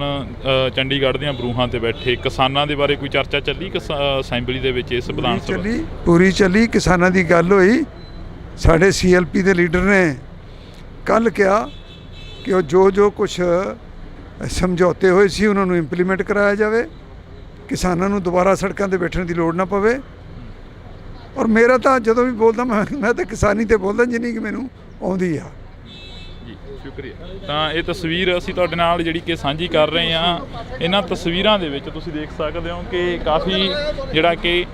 [SPEAKER 1] ਚੰਡੀਗੜ੍ਹ ਦੀਆਂ ਬਰੂਹਾਂ ਤੇ ਬੈਠੇ ਕਿਸਾਨਾਂ ਦੇ ਬਾਰੇ ਕੋਈ ਚਰਚਾ ਚੱਲੀ ਅਸੈਂਬਲੀ ਦੇ ਵਿੱਚ? ਇਸ ਵਿਧਾਨ ਸਭਾ
[SPEAKER 2] ਪੂਰੀ ਚੱਲੀ, ਕਿਸਾਨਾਂ ਦੀ ਗੱਲ ਹੋਈ। ਸਾਡੇ CLP ਦੇ ਲੀਡਰ ਨੇ ਕੱਲ੍ਹ ਕਿਹਾ ਕਿ ਉਹ ਜੋ ਕੁਛ ਸਮਝੌਤੇ ਹੋਏ ਸੀ ਉਹਨਾਂ ਨੂੰ ਇੰਪਲੀਮੈਂਟ ਕਰਾਇਆ ਜਾਵੇ, ਕਿਸਾਨਾਂ ਨੂੰ ਦੁਬਾਰਾ ਸੜਕਾਂ 'ਤੇ ਬੈਠਣ ਦੀ ਲੋੜ ਨਾ ਪਵੇ। ਔਰ ਮੇਰਾ ਤਾਂ ਜਦੋਂ ਵੀ ਬੋਲਦਾ ਮੈਂ ਤਾਂ ਕਿਸਾਨੀ 'ਤੇ ਬੋਲਦਾ ਜਿੰਨੀ ਕਿ ਮੈਨੂੰ ਆਉਂਦੀ ਆ।
[SPEAKER 1] ਜੀ ਸ਼ੁਕਰੀਆ। ਤਾਂ ਇਹ ਤਸਵੀਰ ਅਸੀਂ ਤੁਹਾਡੇ ਨਾਲ ਜਿਹੜੀ ਕਿ ਸਾਂਝੀ ਕਰ ਰਹੇ ਹਾਂ। ਇਹਨਾਂ ਤਸਵੀਰਾਂ ਦੇ ਵਿੱਚ ਤੁਸੀਂ ਦੇਖ ਸਕਦੇ ਹੋ ਕਿ ਕਾਫੀ ਜਿਹੜਾ ਕਿ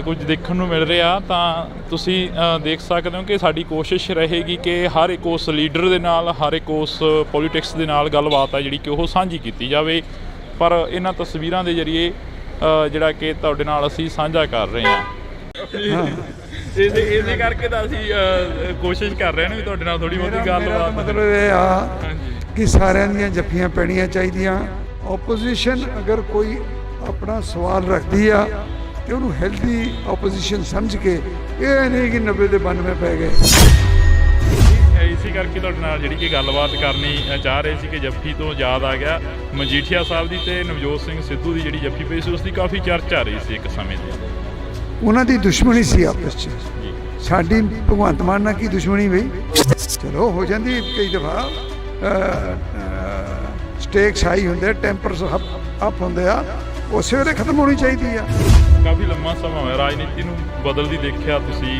[SPEAKER 1] ਕੁਝ ਦੇਖਣ ਨੂੰ ਮਿਲ ਰਿਹਾ। ਤਾਂ ਤੁਸੀਂ ਦੇਖ ਸਕਦੇ ਹੋ ਕਿ ਸਾਡੀ ਕੋਸ਼ਿਸ਼ ਰਹੇਗੀ ਕਿ ਹਰ ਇੱਕ ਉਸ ਲੀਡਰ ਦੇ ਨਾਲ, ਹਰ ਇੱਕ ਉਸ ਪੋਲੀਟਿਕਸ ਦੇ ਨਾਲ ਗੱਲਬਾਤ ਆ ਜਿਹੜੀ ਕਿ ਉਹ ਸਾਂਝੀ ਕੀਤੀ ਜਾਵੇ। ਪਰ ਇਹਨਾਂ ਤਸਵੀਰਾਂ ਦੇ ਜ਼ਰੀਏ ਜਿਹੜਾ ਕਿ ਤੁਹਾਡੇ ਨਾਲ ਅਸੀਂ ਸਾਂਝਾ ਕਰ ਰਹੇ ਹਾਂ। ਇਸੇ ਕਰਕੇ ਤਾਂ ਅਸੀਂ ਕੋਸ਼ਿਸ਼ ਕਰ ਰਹੇ ਹਾਂ ਵੀ ਤੁਹਾਡੇ ਨਾਲ ਥੋੜ੍ਹੀ ਬਹੁਤੀ ਗੱਲਬਾਤ।
[SPEAKER 2] ਮਤਲਬ ਇਹ ਆ ਕਿ ਸਾਰਿਆਂ ਦੀਆਂ ਜੱਫੀਆਂ ਪੈਣੀਆਂ ਚਾਹੀਦੀਆਂ। ਓਪੋਜੀਸ਼ਨ ਅਗਰ ਕੋਈ ਆਪਣਾ ਸਵਾਲ ਰੱਖਦੀ ਆ ਤੇ ਉਹਨੂੰ ਹੈਲਦੀ ਓਪੋਜੀਸ਼ਨ ਸਮਝ ਕੇ, ਇਹ ਨਹੀਂ ਕਿ 90 ਦੇ 92 ਪੈ ਗਏ।
[SPEAKER 1] ਇਸੇ ਕਰਕੇ ਤੁਹਾਡੇ ਨਾਲ ਜਿਹੜੀ ਕਿ ਗੱਲਬਾਤ ਕਰਨੀ ਚਾਹ ਰਹੇ ਸੀ ਕਿ ਜੱਫੀ ਤੋਂ ਯਾਦ ਆ ਗਿਆ ਮਜੀਠੀਆ ਸਾਹਿਬ ਦੀ ਤੇ ਨਵਜੋਤ ਸਿੰਘ ਸਿੱਧੂ ਦੀ ਜਿਹੜੀ ਜੱਫੀ ਪਈ ਸੀ, ਉਸ ਦੀ ਕਾਫੀ ਚਰਚਾ ਰਹੀ ਸੀ ਇੱਕ ਸਮੇਂ ਦੀ। ਉਹਨਾਂ
[SPEAKER 2] ਦੀ ਦੁਸ਼ਮਣੀ ਸੀ ਆਪਸ 'ਚ। ਸਾਡੀ ਭਗਵੰਤ ਮਾਨ ਨਾਲ ਕੀ ਦੁਸ਼ਮਣੀ ਬਈ? ਚਲੋ ਹੋ ਜਾਂਦੀ ਕਈ ਦਫਾ, ਸਟੇਕਸ ਹਾਈ ਹੁੰਦੇ, ਟੈਂਪਰਸ ਅਪ ਹੁੰਦੇ ਆ, ਉਸੇ ਵੇਲੇ ਖਤਮ ਹੋਣੀ ਚਾਹੀਦੀ ਆ।
[SPEAKER 1] ਕਾਫੀ ਲੰਮਾ ਸਮਾਂ ਹੋਇਆ ਰਾਜਨੀਤੀ ਨੂੰ ਬਦਲਦੀ ਦੇਖਿਆ ਤੁਸੀਂ,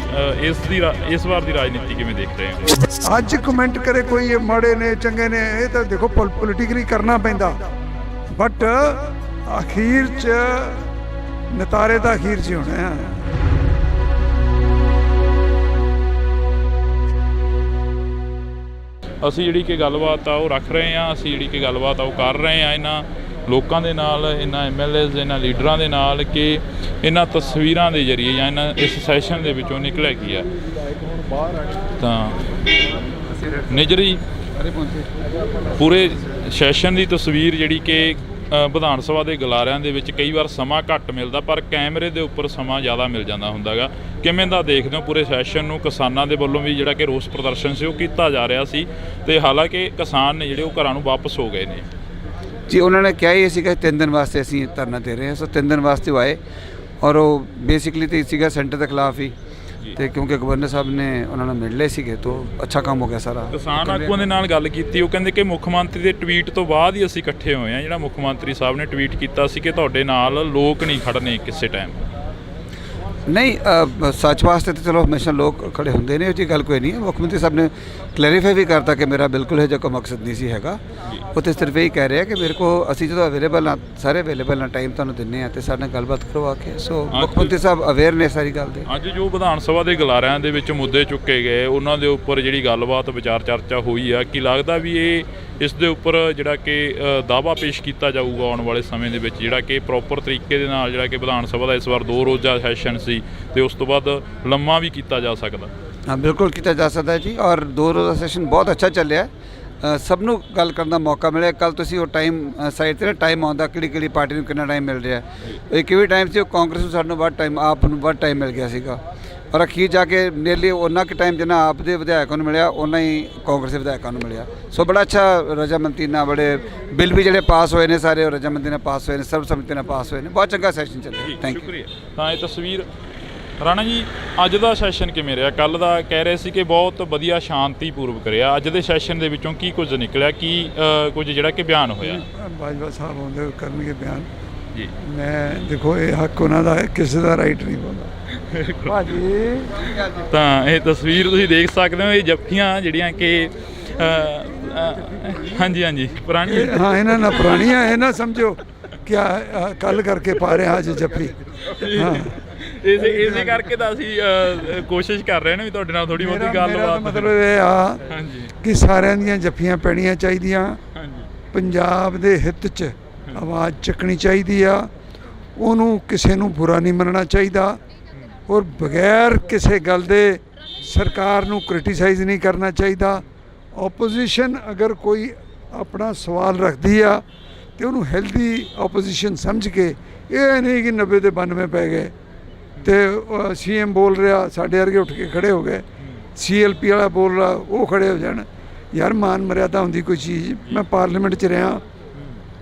[SPEAKER 1] ਇਸ ਵਾਰ ਦੀ ਰਾਜਨੀਤੀ ਕਿਵੇਂ ਦੇਖ ਰਹੇ ਹੋ?
[SPEAKER 2] ਅੱਜ ਕਮੈਂਟ ਕਰੇ ਕੋਈ ਇਹ ਮਾੜੇ ਨੇ ਚੰਗੇ ਨੇ, ਇਹ ਤਾਂ ਦੇਖੋ ਪੋਲੀਟੀਕਲੀ ਕਰਨਾ ਪੈਂਦਾ, ਬਟ ਅਖੀਰ 'ਚ ਨਤਾਰੇ ਤਾਂ ਅਖੀਰ 'ਚ ਹੀ ਹੋਣੇ ਆ।
[SPEAKER 1] ਅਸੀਂ ਜਿਹੜੀ ਕਿ ਗੱਲਬਾਤ ਆ ਉਹ ਰੱਖ ਰਹੇ ਹਾਂ, ਅਸੀਂ ਜਿਹੜੀ ਕਿ ਗੱਲਬਾਤ ਆ ਉਹ ਕਰ ਰਹੇ ਹਾਂ ਇਹਨਾਂ ਲੋਕਾਂ ਦੇ ਨਾਲ, ਇਹਨਾਂ MLAs, ਇਹਨਾਂ ਲੀਡਰਾਂ ਦੇ ਨਾਲ ਕਿ ਇਹਨਾਂ ਤਸਵੀਰਾਂ ਦੇ ਜ਼ਰੀਏ ਜਾਂ ਇਸ ਸੈਸ਼ਨ ਦੇ ਵਿੱਚੋਂ ਨਿਕਲਿਆ ਕੀ ਆ। ਤਾਂ ਨਿਜਰੀ ਪੂਰੇ ਸੈਸ਼ਨ ਦੀ ਤਸਵੀਰ ਜਿਹੜੀ ਕਿ ਵਿਧਾਨ ਸਭਾ ਦੇ ਗਲਾਰਿਆਂ ਦੇ ਵਿੱਚ ਕਈ ਵਾਰ ਸਮਾਂ ਘੱਟ ਮਿਲਦਾ, ਪਰ ਕੈਮਰੇ ਦੇ ਉੱਪਰ ਸਮਾਂ ਜ਼ਿਆਦਾ ਮਿਲ ਜਾਂਦਾ ਹੁੰਦਾ ਗਾ। ਕਿਵੇਂ ਦਾ ਦੇਖਦੇ ਹੋ ਪੂਰੇ ਸੈਸ਼ਨ ਨੂੰ? ਕਿਸਾਨਾਂ ਦੇ ਵੱਲੋਂ ਵੀ ਜਿਹੜਾ ਕਿ ਰੋਸ ਪ੍ਰਦਰਸ਼ਨ ਸੀ ਉਹ ਕੀਤਾ ਜਾ ਰਿਹਾ ਸੀ, ਤੇ ਹਾਲਾਂਕਿ ਕਿਸਾਨ ਨੇ ਜਿਹੜੇ ਉਹ ਘਰਾਂ ਨੂੰ ਵਾਪਸ ਹੋ ਗਏ ਨੇ।
[SPEAKER 3] ਜੀ ਉਹਨਾਂ ਨੇ ਕਿਹਾ ਹੀ ਸੀਗਾ 3 ਦਿਨ ਵਾਸਤੇ ਅਸੀਂ ਧਰਨਾ ਦੇ ਰਹੇ ਹਾਂ। ਸੋ 3 ਦਿਨ ਵਾਸਤੇ ਉਹ ਆਏ, ਔਰ ਉਹ ਬੇਸਿਕਲੀ ਤਾਂ ਸੀਗਾ ਸੈਂਟਰ ਦੇ ਖਿਲਾਫ ਹੀ, ਤੇ ਕਿਉਂਕਿ ਗਵਰਨਰ ਸਾਹਿਬ ਨੇ ਉਹਨਾਂ ਨਾਲ ਮਿਲ ਲਏ ਸੀਗੇ ਤਾਂ ਅੱਛਾ ਕੰਮ ਹੋ ਗਿਆ ਸਾਰਾ।
[SPEAKER 1] ਕਿਸਾਨ ਆਗੂਆਂ ਦੇ ਨਾਲ ਗੱਲ ਕੀਤੀ, ਉਹ ਕਹਿੰਦੇ ਕਿ ਮੁੱਖ ਮੰਤਰੀ ਦੇ ਟਵੀਟ ਤੋਂ ਬਾਅਦ ਹੀ ਅਸੀਂ ਇਕੱਠੇ ਹੋਏ ਹਾਂ। ਜਿਹੜਾ ਮੁੱਖ ਮੰਤਰੀ ਸਾਹਿਬ ਨੇ ਟਵੀਟ ਕੀਤਾ ਸੀ ਕਿ ਤੁਹਾਡੇ ਨਾਲ ਲੋਕ ਨਹੀਂ ਖੜਨੇ ਕਿਸੇ ਟਾਈਮ।
[SPEAKER 3] ਨਹੀਂ, ਸੱਚ ਵਾਸਤੇ ਤਾਂ ਚਲੋ ਹਮੇਸ਼ਾ ਲੋਕ ਖੜੇ ਹੁੰਦੇ ਨੇ, ਉਹ ਜੀ ਗੱਲ ਕੋਈ ਨਹੀਂ ਹੈ। ਮੁੱਖ ਮੰਤਰੀ ਸਾਹਿਬ ਨੇ ਕਲੈਰੀਫਾਈ ਵੀ ਕਰਤਾ ਕਿ ਮੇਰਾ ਬਿਲਕੁਲ ਇਹ ਜਿਹਾ ਕੋਈ ਮਕਸਦ ਨਹੀਂ ਸੀ ਹੈਗਾ। ਉਹ ਤਾਂ ਸਿਰਫ ਇਹ ਕਹਿ ਰਿਹਾ ਕਿ ਮੇਰੇ ਕੋਲ ਅਸੀਂ ਜਦੋਂ ਅਵੇਲੇਬਲ ਹਾਂ, ਸਾਰੇ ਅਵੇਲੇਬਲ ਹਾਂ, ਟਾਈਮ ਤੁਹਾਨੂੰ ਦਿੰਦੇ ਹਾਂ, ਅਤੇ ਸਾਡੇ ਨਾਲ ਗੱਲਬਾਤ ਕਰਵਾ ਕੇ। ਸੋ ਮੁੱਖ ਮੰਤਰੀ ਸਾਹਿਬ ਅਵੇਅਰ ਨੇ ਸਾਰੀ ਗੱਲ ਦੇ।
[SPEAKER 1] ਅੱਜ ਜੋ ਵਿਧਾਨ ਸਭਾ ਦੇ ਗਲਾਰਿਆਂ ਦੇ ਵਿੱਚ ਮੁੱਦੇ ਚੁੱਕੇ ਗਏ, ਉਹਨਾਂ ਦੇ ਉੱਪਰ ਜਿਹੜੀ ਗੱਲਬਾਤ ਵਿਚਾਰ ਚਰਚਾ ਹੋਈ ਆ, ਕੀ ਲੱਗਦਾ ਵੀ ਇਸ ਦੇ ਉੱਪਰ ਜਿਹੜਾ ਕਿ ਦਾਅਵਾ ਪੇਸ਼ ਕੀਤਾ ਜਾਊਗਾ ਆਉਣ ਵਾਲੇ ਸਮੇਂ ਦੇ ਵਿੱਚ, ਜਿਹੜਾ ਕਿ ਪ੍ਰੋਪਰ ਤਰੀਕੇ ਦੇ ਨਾਲ ਜਿਹੜਾ ਕਿ ਵਿਧਾਨ ਸਭਾ ਦਾ ਇਸ ਵਾਰ 2 ਰੋਜ਼ਾ ਸੈਸ਼ਨ ਸੀ ਤੇ ਉਸ ਤੋਂ ਬਾਅਦ ਲੰਮਾ ਵੀ ਕੀਤਾ ਜਾ ਸਕਦਾ?
[SPEAKER 3] हाँ बिल्कुल किया जा सकता है जी, और 2 रोज़ा सेशन बहुत अच्छा चल रहा है। ਸਭ ਨੂੰ ਗੱਲ ਕਰਨ ਦਾ ਮੌਕਾ ਮਿਲਿਆ। ਕੱਲ ਤੁਸੀਂ ਉਹ ਟਾਈਮ ਸਾਈਡ ਤੇ ਨਾ ਟਾਈਮ ਆਉਂਦਾ ਕਿਹੜੀ ਪਾਰਟੀ ਨੂੰ ਕਿੰਨਾ ਟਾਈਮ ਮਿਲ ਰਿਹਾ। ਇੱਕ ਵੀ ਟਾਈਮ ਸੀ ਉਹ ਕਾਂਗਰਸ ਨੂੰ ਸਾਨੂੰ ਵੱਧ ਟਾਈਮ, ਆਪ ਨੂੰ ਵੱਧ ਟਾਈਮ ਮਿਲ ਗਿਆ ਸੀਗਾ, ਪਰ ਅਖੀਰ ਜਾ ਕੇ ਨੀਅਰਲੀ ਉਹਨਾਂ ਕੁ ਟਾਈਮ ਜਿੰਨਾ ਆਪ ਦੇ ਵਿਧਾਇਕਾਂ ਨੂੰ ਮਿਲਿਆ ਉਹਨਾਂ ਹੀ ਕਾਂਗਰਸ ਦੇ ਵਿਧਾਇਕਾਂ ਨੂੰ ਮਿਲਿਆ। ਸੋ ਬੜਾ ਅੱਛਾ ਰਜਾਮੰਦੀ ਨਾਲ ਬੜੇ ਬਿੱਲ ਵੀ ਜਿਹੜੇ ਪਾਸ ਹੋਏ ਨੇ ਸਾਰੇ ਉਹ ਰਜਾਮੰਦੀ ਨਾਲ ਪਾਸ ਹੋਏ ਨੇ, ਸਰਬਸੰਮਤੀ ਨਾਲ ਪਾਸ ਹੋਏ ਨੇ। ਬਹੁਤ ਚੰਗਾ ਸੈਸ਼ਨ ਚੱਲਿਆ। Thank you.
[SPEAKER 1] ਸ਼ੁਕਰੀਆ। ਤਾਂ ਇਹ ਤਸਵੀਰ ਰਾਣਾ ਜੀ, ਅੱਜ ਦਾ ਸੈਸ਼ਨ ਕਿਵੇਂ ਰਿਹਾ? ਕੱਲ ਦਾ ਕਹਿ ਰਹੇ ਸੀ ਕਿ ਬਹੁਤ ਵਧੀਆ ਸ਼ਾਂਤੀਪੂਰਵਕ ਰਿਹਾ। ਅੱਜ ਦੇ ਸੈਸ਼ਨ ਦੇ ਵਿੱਚੋਂ ਕੀ ਕੁਝ ਨਿਕਲਿਆ, ਕੀ ਕੁਝ ਜਿਹੜਾ ਕਿ ਬਿਆਨ ਹੋਇਆ?
[SPEAKER 2] ਬਾਜਵਾ ਸਾਹਿਬ ਆਉਂਦੇ ਕਰਨਗੇ ਬਿਆਨ
[SPEAKER 1] ਜੀ।
[SPEAKER 2] ਮੈਂ ਦੇਖੋ ਇਹ ਹੱਕ ਉਹਨਾਂ ਦਾ ਹੈ, ਕਿਸੇ ਦਾ ਰਾਈਟ ਨਹੀਂ ਬੋਲਦਾ ਭਾਜੀ।
[SPEAKER 1] ਤਾਂ ਇਹ ਤਸਵੀਰ ਤੁਸੀਂ ਦੇਖ ਸਕਦੇ ਹੋ, ਇਹ ਜੱਫੀਆਂ ਜਿਹੜੀਆਂ ਕਿ ਹਾਂਜੀ ਪੁਰਾਣੀ,
[SPEAKER 2] ਹਾਂ ਇਹਨਾਂ ਨਾਲ ਪੁਰਾਣੀਆਂ, ਇਹ ਨਾ ਸਮਝੋ ਕਿ ਕੱਲ ਕਰਕੇ ਪਾ ਰਹੇ ਹਾਂ ਅੱਜ ਜੱਫੀ। ਹਾਂ
[SPEAKER 1] ਇਸੇ ਕਰਕੇ ਤਾਂ ਅਸੀਂ ਕੋਸ਼ਿਸ਼ ਕਰ ਰਹੇ ਨੇ ਵੀ ਤੁਹਾਡੇ ਨਾਲ ਥੋੜੀ ਬਹੁਤੀ ਗੱਲਬਾਤ।
[SPEAKER 2] ਮਤਲਬ ਇਹ ਆ ਕਿ ਸਾਰਿਆਂ ਦੀਆਂ ਜੱਫੀਆਂ ਪੈਣੀਆਂ ਚਾਹੀਦੀਆਂ, ਪੰਜਾਬ ਦੇ ਹਿੱਤ 'ਚ ਆਵਾਜ਼ ਚੱਕਣੀ ਚਾਹੀਦੀ ਆ, ਉਹਨੂੰ ਕਿਸੇ ਨੂੰ ਬੁਰਾ ਨਹੀਂ ਮੰਨਣਾ ਚਾਹੀਦਾ, ਔਰ ਬਗੈਰ ਕਿਸੇ ਗੱਲ ਦੇ ਸਰਕਾਰ ਨੂੰ ਕ੍ਰਿਟੀਸਾਈਜ਼ ਨਹੀਂ ਕਰਨਾ ਚਾਹੀਦਾ। ਓਪੋਜੀਸ਼ਨ ਅਗਰ ਕੋਈ ਆਪਣਾ ਸਵਾਲ ਰੱਖਦੀ ਆ ਤੇ ਉਹਨੂੰ ਹੈਲਦੀ ਓਪੋਜੀਸ਼ਨ ਸਮਝ ਕੇ, ਇਹ ਨਹੀਂ ਕਿ 90 ਦੇ 92 ਪੈ ਗਏ ਤੇ ਸੀਐਮ ਬੋਲ ਰਿਹਾ ਸਾਡੇ ਵਰਗੇ ਉੱਠ ਕੇ ਖੜੇ ਹੋ ਗਏ, ਸੀਐਲਪੀ ਵਾਲਾ ਬੋਲ ਰਿਹਾ ਉਹ ਖੜੇ ਹੋ ਜਾਣ। ਯਾਰ ਮਾਨ ਮਰਿਆਦਾ ਹੁੰਦੀ ਕੋਈ ਚੀਜ਼। ਮੈਂ ਪਾਰਲੀਮੈਂਟ 'ਚ ਰਿਹਾ,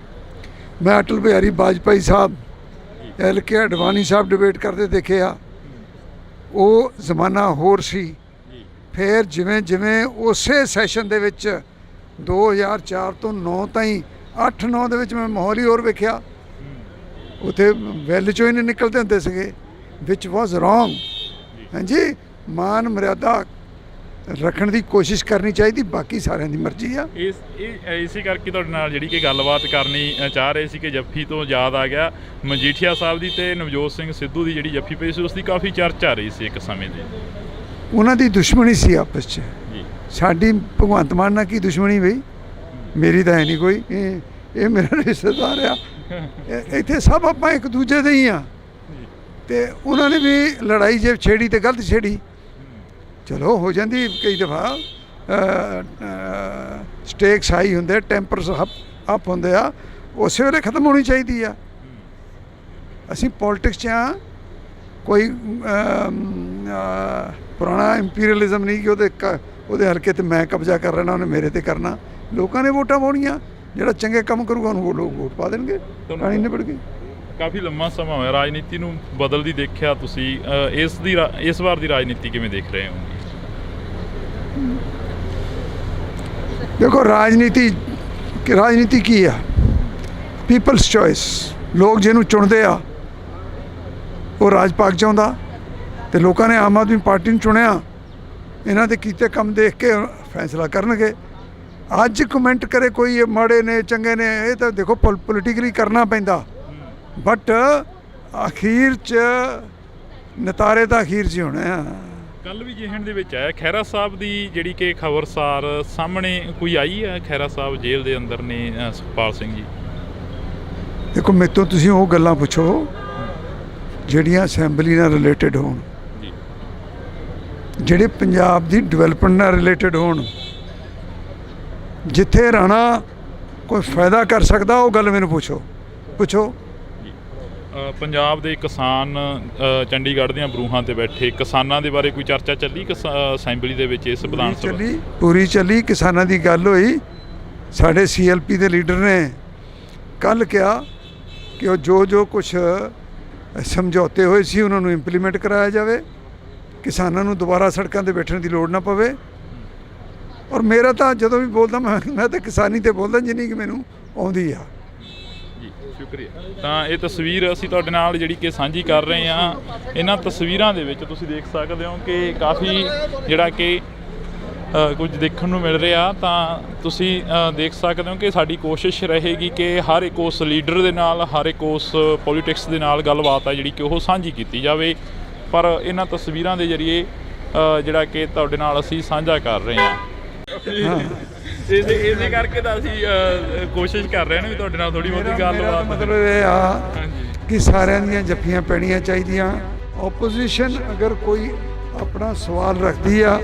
[SPEAKER 2] ਮੈਂ ਅਟਲ ਬਿਹਾਰੀ ਵਾਜਪਾਈ ਸਾਹਿਬ, LK ਅਡਵਾਨੀ ਸਾਹਿਬ ਡਿਬੇਟ ਕਰਦੇ ਦੇਖੇ ਆ। ਉਹ ਜ਼ਮਾਨਾ ਹੋਰ ਸੀ। ਫਿਰ ਜਿਵੇਂ ਜਿਵੇਂ ਉਸੇ ਸੈਸ਼ਨ ਦੇ ਵਿੱਚ 2004 ਤੋਂ 9 ਤਾਈਂ 8-9 ਦੇ ਵਿੱਚ ਮੈਂ ਮਾਹੌਲ ਹੀ ਹੋਰ ਵੇਖਿਆ। ਉੱਥੇ ਵੈਲ 'ਚੋਂ ਹੀ ਨਹੀਂ ਨਿਕਲਦੇ ਹੁੰਦੇ ਸੀਗੇ, ਵਿਚ ਵਾਜ਼ ਰੋਂਗ। ਹਾਂਜੀ, ਮਾਨ ਮਰਿਆਦਾ ਰੱਖਣ ਦੀ ਕੋਸ਼ਿਸ਼ ਕਰਨੀ ਚਾਹੀਦੀ, ਬਾਕੀ ਸਾਰਿਆਂ ਦੀ ਮਰਜ਼ੀ ਆ।
[SPEAKER 1] ਇਸੇ ਕਰਕੇ ਤੁਹਾਡੇ ਨਾਲ ਜਿਹੜੀ ਕਿ ਗੱਲਬਾਤ ਕਰਨੀ ਚਾਹ ਰਹੇ ਸੀ ਕਿ ਜੱਫੀ ਤੋਂ ਯਾਦ ਆ ਗਿਆ ਮਜੀਠੀਆ ਸਾਹਿਬ ਦੀ ਤੇ ਨਵਜੋਤ ਸਿੰਘ ਸਿੱਧੂ ਦੀ ਜਿਹੜੀ ਜੱਫੀ ਪਈ ਸੀ, ਉਸ ਦੀ ਕਾਫੀ ਚਰਚਾ ਆ ਰਹੀ ਸੀ ਇੱਕ ਸਮੇਂ ਦੀ।
[SPEAKER 2] ਉਹਨਾਂ ਦੀ ਦੁਸ਼ਮਣੀ ਸੀ ਆਪਸ 'ਚ। ਸਾਡੀ ਭਗਵੰਤ ਮਾਨ ਨਾਲ ਕੀ ਦੁਸ਼ਮਣੀ ਬਈ? ਮੇਰੀ ਤਾਂ ਹੈ ਨਹੀਂ ਕੋਈ। ਇਹ ਮੇਰਾ ਰਿਸ਼ਤੇਦਾਰ ਆ, ਇੱਥੇ ਸਭ ਆਪਾਂ ਇੱਕ ਦੂਜੇ ਦੇ ਹੀ ਆ। ਤੇ ਉਹਨਾਂ ਨੇ ਵੀ ਲੜਾਈ ਜੇ ਛੇੜੀ ਤੇ ਗਲਤ ਛੇੜੀ, ਚਲੋ ਹੋ ਜਾਂਦੀ ਕਈ ਦਫਾ। ਸਟੇਕਸ ਹਾਈ ਹੁੰਦੇ, ਟੈਂਪਰਸ ਅਪ ਹੁੰਦੇ ਆ, ਉਸੇ ਵੇਲੇ ਖਤਮ ਹੋਣੀ ਚਾਹੀਦੀ ਆ। ਅਸੀਂ ਪੋਲੀਟਿਕਸ 'ਚ ਆ, ਕੋਈ ਪੁਰਾਣਾ ਇੰਪੀਰੀਅਲਿਜ਼ਮ ਨਹੀਂ ਕਿ ਉਹਦੇ ਹਲਕੇ ਤੇ ਮੈਂ ਕਬਜ਼ਾ ਕਰ ਲੈਣਾ, ਉਹਨੇ ਮੇਰੇ ਤੇ ਕਰਨਾ। ਲੋਕਾਂ ਨੇ ਵੋਟਾਂ ਪਾਉਣੀਆਂ, ਜਿਹੜਾ ਚੰਗੇ ਕੰਮ ਕਰੂਗਾ ਉਹਨੂੰ ਲੋਕ ਵੋਟ ਪਾ ਦੇਣਗੇ। ਕਹਾਣੀ ਨਿਬੜ ਗਈ।
[SPEAKER 1] ਕਾਫੀ ਲੰਮਾ ਸਮਾਂ ਹੋਇਆ ਰਾਜਨੀਤੀ ਨੂੰ ਬਦਲਦੀ ਦੇਖਿਆ ਤੁਸੀਂ, ਇਸ ਵਾਰ ਦੀ ਰਾਜਨੀਤੀ ਕਿਵੇਂ ਦੇਖ ਰਹੇ ਹੋ?
[SPEAKER 2] ਦੇਖੋ ਰਾਜਨੀਤੀ ਕੀ ਆ? People's choice. ਲੋਕ ਜਿਹਨੂੰ ਚੁਣਦੇ ਆ ਉਹ ਰਾਜ ਪਾਕ ਚਾਹੁੰਦਾ, ਤੇ ਲੋਕਾਂ ਨੇ ਆਮ ਆਦਮੀ ਪਾਰਟੀ ਨੂੰ ਚੁਣਿਆ। ਇਹਨਾਂ ਦੇ ਕੀਤੇ ਕੰਮ ਦੇਖ ਕੇ ਫੈਸਲਾ ਕਰਨਗੇ। ਅੱਜ ਕਮੈਂਟ ਕਰੇ ਕੋਈ ਇਹ ਮਾੜੇ ਨੇ ਚੰਗੇ ਨੇ, ਇਹ ਤਾਂ ਦੇਖੋ ਪੋਲੀਟੀਕਲੀ ਕਰਨਾ ਪੈਂਦਾ, ਬਟ ਅਖੀਰ 'ਚ ਨਤਾਰੇ ਤਾਂ ਅਖੀਰ 'ਚ ਹੀ ਹੋਣੇ ਆ।
[SPEAKER 1] ਕੱਲ ਵੀ ਜਿਹਣ ਦੇ ਵਿੱਚ ਆਇਆ ਖਹਿਰਾ ਸਾਹਿਬ ਦੀ ਜਿਹੜੀ ਕਿ ਖਬਰਸਾਰ ਸਾਹਮਣੇ ਕੋਈ ਆਈ ਹੈ, ਖਹਿਰਾ ਸਾਹਿਬ ਜੇਲ੍ਹ ਦੇ ਅੰਦਰ ਨੇ ਸੁਖਪਾਲ ਸਿੰਘ ਜੀ।
[SPEAKER 2] ਦੇਖੋ ਮੇਰੇ ਤੋਂ ਤੁਸੀਂ ਉਹ ਗੱਲਾਂ ਪੁੱਛੋ ਜਿਹੜੀਆਂ ਅਸੈਂਬਲੀ ਨਾਲ ਰਿਲੇਟਡ ਹੋਣ, ਜਿਹੜੇ ਪੰਜਾਬ ਦੀ ਡਿਵੈਲਪਮੈਂਟ ਨਾਲ ਰਿਲੇਟਡ ਹੋਣ। ਜਿੱਥੇ ਰਾਣਾ ਕੋਈ ਫਾਇਦਾ ਕਰ ਸਕਦਾ ਉਹ ਗੱਲ ਮੈਨੂੰ ਪੁੱਛੋ।
[SPEAKER 1] ਪੰਜਾਬ ਦੇ ਕਿਸਾਨ ਚੰਡੀਗੜ੍ਹ ਦੀਆਂ ਬਰੂਹਾਂ ਤੇ ਬੈਠੇ ਕਿਸਾਨਾਂ ਦੇ ਬਾਰੇ ਕੋਈ ਚਰਚਾ ਚੱਲੀ ਅਸੈਂਬਲੀ ਦੇ ਵਿੱਚ? ਇਸ ਵਿਧਾਨ ਸਭਾ
[SPEAKER 2] ਪੂਰੀ ਚੱਲੀ, ਕਿਸਾਨਾਂ ਦੀ ਗੱਲ ਹੋਈ। ਸਾਡੇ CLP ਦੇ ਲੀਡਰ ਨੇ ਕੱਲ੍ਹ ਕਿਹਾ ਕਿ ਉਹ ਜੋ ਕੁਛ ਸਮਝੌਤੇ ਹੋਏ ਸੀ ਉਹਨਾਂ ਨੂੰ ਇੰਪਲੀਮੈਂਟ ਕਰਾਇਆ ਜਾਵੇ, ਕਿਸਾਨਾਂ ਨੂੰ ਦੁਬਾਰਾ ਸੜਕਾਂ 'ਤੇ ਬੈਠਣ ਦੀ ਲੋੜ ਨਾ ਪਵੇ। ਔਰ ਮੇਰਾ ਤਾਂ ਜਦੋਂ ਵੀ ਬੋਲਦਾ ਮੈਂ ਤਾਂ ਕਿਸਾਨੀ 'ਤੇ ਬੋਲਦਾ ਜਿੰਨੀ ਕਿ ਮੈਨੂੰ ਆਉਂਦੀ ਆ।
[SPEAKER 1] ਸ਼ੁਕਰੀਆ। ਤਾਂ ਇਹ ਤਸਵੀਰ ਅਸੀਂ ਤੁਹਾਡੇ ਨਾਲ ਜਿਹੜੀ ਕਿ ਸਾਂਝੀ ਕਰ ਰਹੇ ਹਾਂ। ਇਹਨਾਂ ਤਸਵੀਰਾਂ ਦੇ ਵਿੱਚ ਤੁਸੀਂ ਦੇਖ ਸਕਦੇ ਹੋ ਕਿ ਕਾਫੀ ਜਿਹੜਾ ਕਿ ਕੁਝ ਦੇਖਣ ਨੂੰ ਮਿਲ ਰਿਹਾ। ਤਾਂ ਤੁਸੀਂ ਦੇਖ ਸਕਦੇ ਹੋ ਕਿ ਸਾਡੀ ਕੋਸ਼ਿਸ਼ ਰਹੇਗੀ ਕਿ ਹਰ ਇੱਕ ਉਸ ਲੀਡਰ ਦੇ ਨਾਲ, ਹਰ ਇੱਕ ਉਸ ਪੋਲੀਟਿਕਸ ਦੇ ਨਾਲ ਗੱਲਬਾਤ ਹੈ ਜਿਹੜੀ ਕਿ ਉਹ ਸਾਂਝੀ ਕੀਤੀ ਜਾਵੇ। ਪਰ ਇਹਨਾਂ ਤਸਵੀਰਾਂ ਦੇ ਜ਼ਰੀਏ ਜਿਹੜਾ ਕਿ ਤੁਹਾਡੇ ਨਾਲ ਅਸੀਂ ਸਾਂਝਾ ਕਰ ਰਹੇ ਹਾਂ। ਇਸੇ ਕਰਕੇ ਤਾਂ ਅਸੀਂ ਕੋਸ਼ਿਸ਼ ਕਰ ਰਹੇ ਹਾਂ ਵੀ ਤੁਹਾਡੇ ਨਾਲ ਥੋੜੀ ਬਹੁਤੀ ਗੱਲਬਾਤ।
[SPEAKER 2] ਮਤਲਬ ਇਹ ਆ ਕਿ ਸਾਰਿਆਂ ਦੀਆਂ ਜੱਫੀਆਂ ਪੈਣੀਆਂ ਚਾਹੀਦੀਆਂ। ਓਪੋਜੀਸ਼ਨ ਅਗਰ ਕੋਈ ਆਪਣਾ ਸਵਾਲ ਰੱਖਦੀ ਆ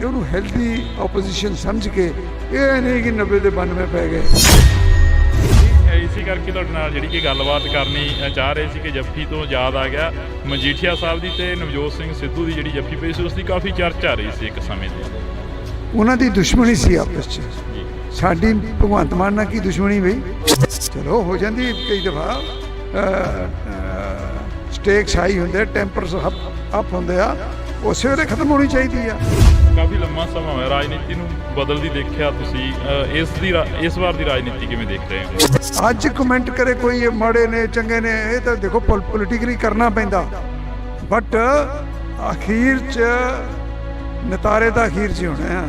[SPEAKER 2] ਤੇ ਉਹਨੂੰ ਹੈਲਦੀ ਆਪੋਜੀਸ਼ਨ ਸਮਝ ਕੇ ਇਹ ਨਹੀਂ ਕਿ 90 ਦੇ 92 ਪੈ ਗਏ।
[SPEAKER 1] ਇਸੇ ਕਰਕੇ ਤੁਹਾਡੇ ਨਾਲ ਜਿਹੜੀ ਕਿ ਗੱਲਬਾਤ ਕਰਨੀ ਚਾਹ ਰਹੇ ਸੀ ਕਿ ਜੱਫੀ ਤੋਂ ਯਾਦ ਆ ਗਿਆ ਮਜੀਠੀਆ ਸਾਹਿਬ ਦੀ ਤੇ ਨਵਜੋਤ ਸਿੰਘ ਸਿੱਧੂ ਦੀ ਜਿਹੜੀ ਜੱਫੀ ਪਈ ਸੀ ਉਸ ਦੀ ਕਾਫੀ ਚਰਚਾ ਰਹੀ ਸੀ ਇੱਕ ਸਮੇਂ ਤੇ। ਉਹਨਾਂ
[SPEAKER 2] ਦੀ ਦੁਸ਼ਮਣੀ ਸੀ ਆਪਸ 'ਚ, ਸਾਡੀ ਭਗਵੰਤ ਮਾਨ ਨਾਲ ਕੀ ਦੁਸ਼ਮਣੀ ਬਈ, ਚਲੋ ਹੋ ਜਾਂਦੀ ਕਈ ਦਫਾ, ਸਟੇਕਸ ਹਾਈ ਹੁੰਦੇ, ਟੈਂਪਰਸ ਅਪ ਹੁੰਦੇ ਆ, ਉਸੇ ਵੇਲੇ ਖਤਮ ਹੋਣੀ ਚਾਹੀਦੀ ਆ।
[SPEAKER 1] ਕਾਫੀ ਲੰਮਾ ਸਮਾਂ ਹੋਇਆ ਰਾਜਨੀਤੀ ਨੂੰ ਬਦਲਦੀ ਦੇਖਿਆ ਤੁਸੀਂ, ਇਸ ਵਾਰ ਦੀ ਰਾਜਨੀਤੀ ਕਿਵੇਂ ਦੇਖ ਰਹੇ ਹੋ?
[SPEAKER 2] ਅੱਜ ਕਮੈਂਟ ਕਰੇ ਕੋਈ ਇਹ ਮਾੜੇ ਨੇ ਚੰਗੇ ਨੇ, ਇਹ ਤਾਂ ਦੇਖੋ ਪੋਲੀਟਿਕਲੀ ਕਰਨਾ ਪੈਂਦਾ, ਬਟ ਅਖੀਰ 'ਚ ਨਤਾਰੇ ਤਾਂ ਅਖੀਰ 'ਚ ਹੀ ਹੋਣੇ ਆ।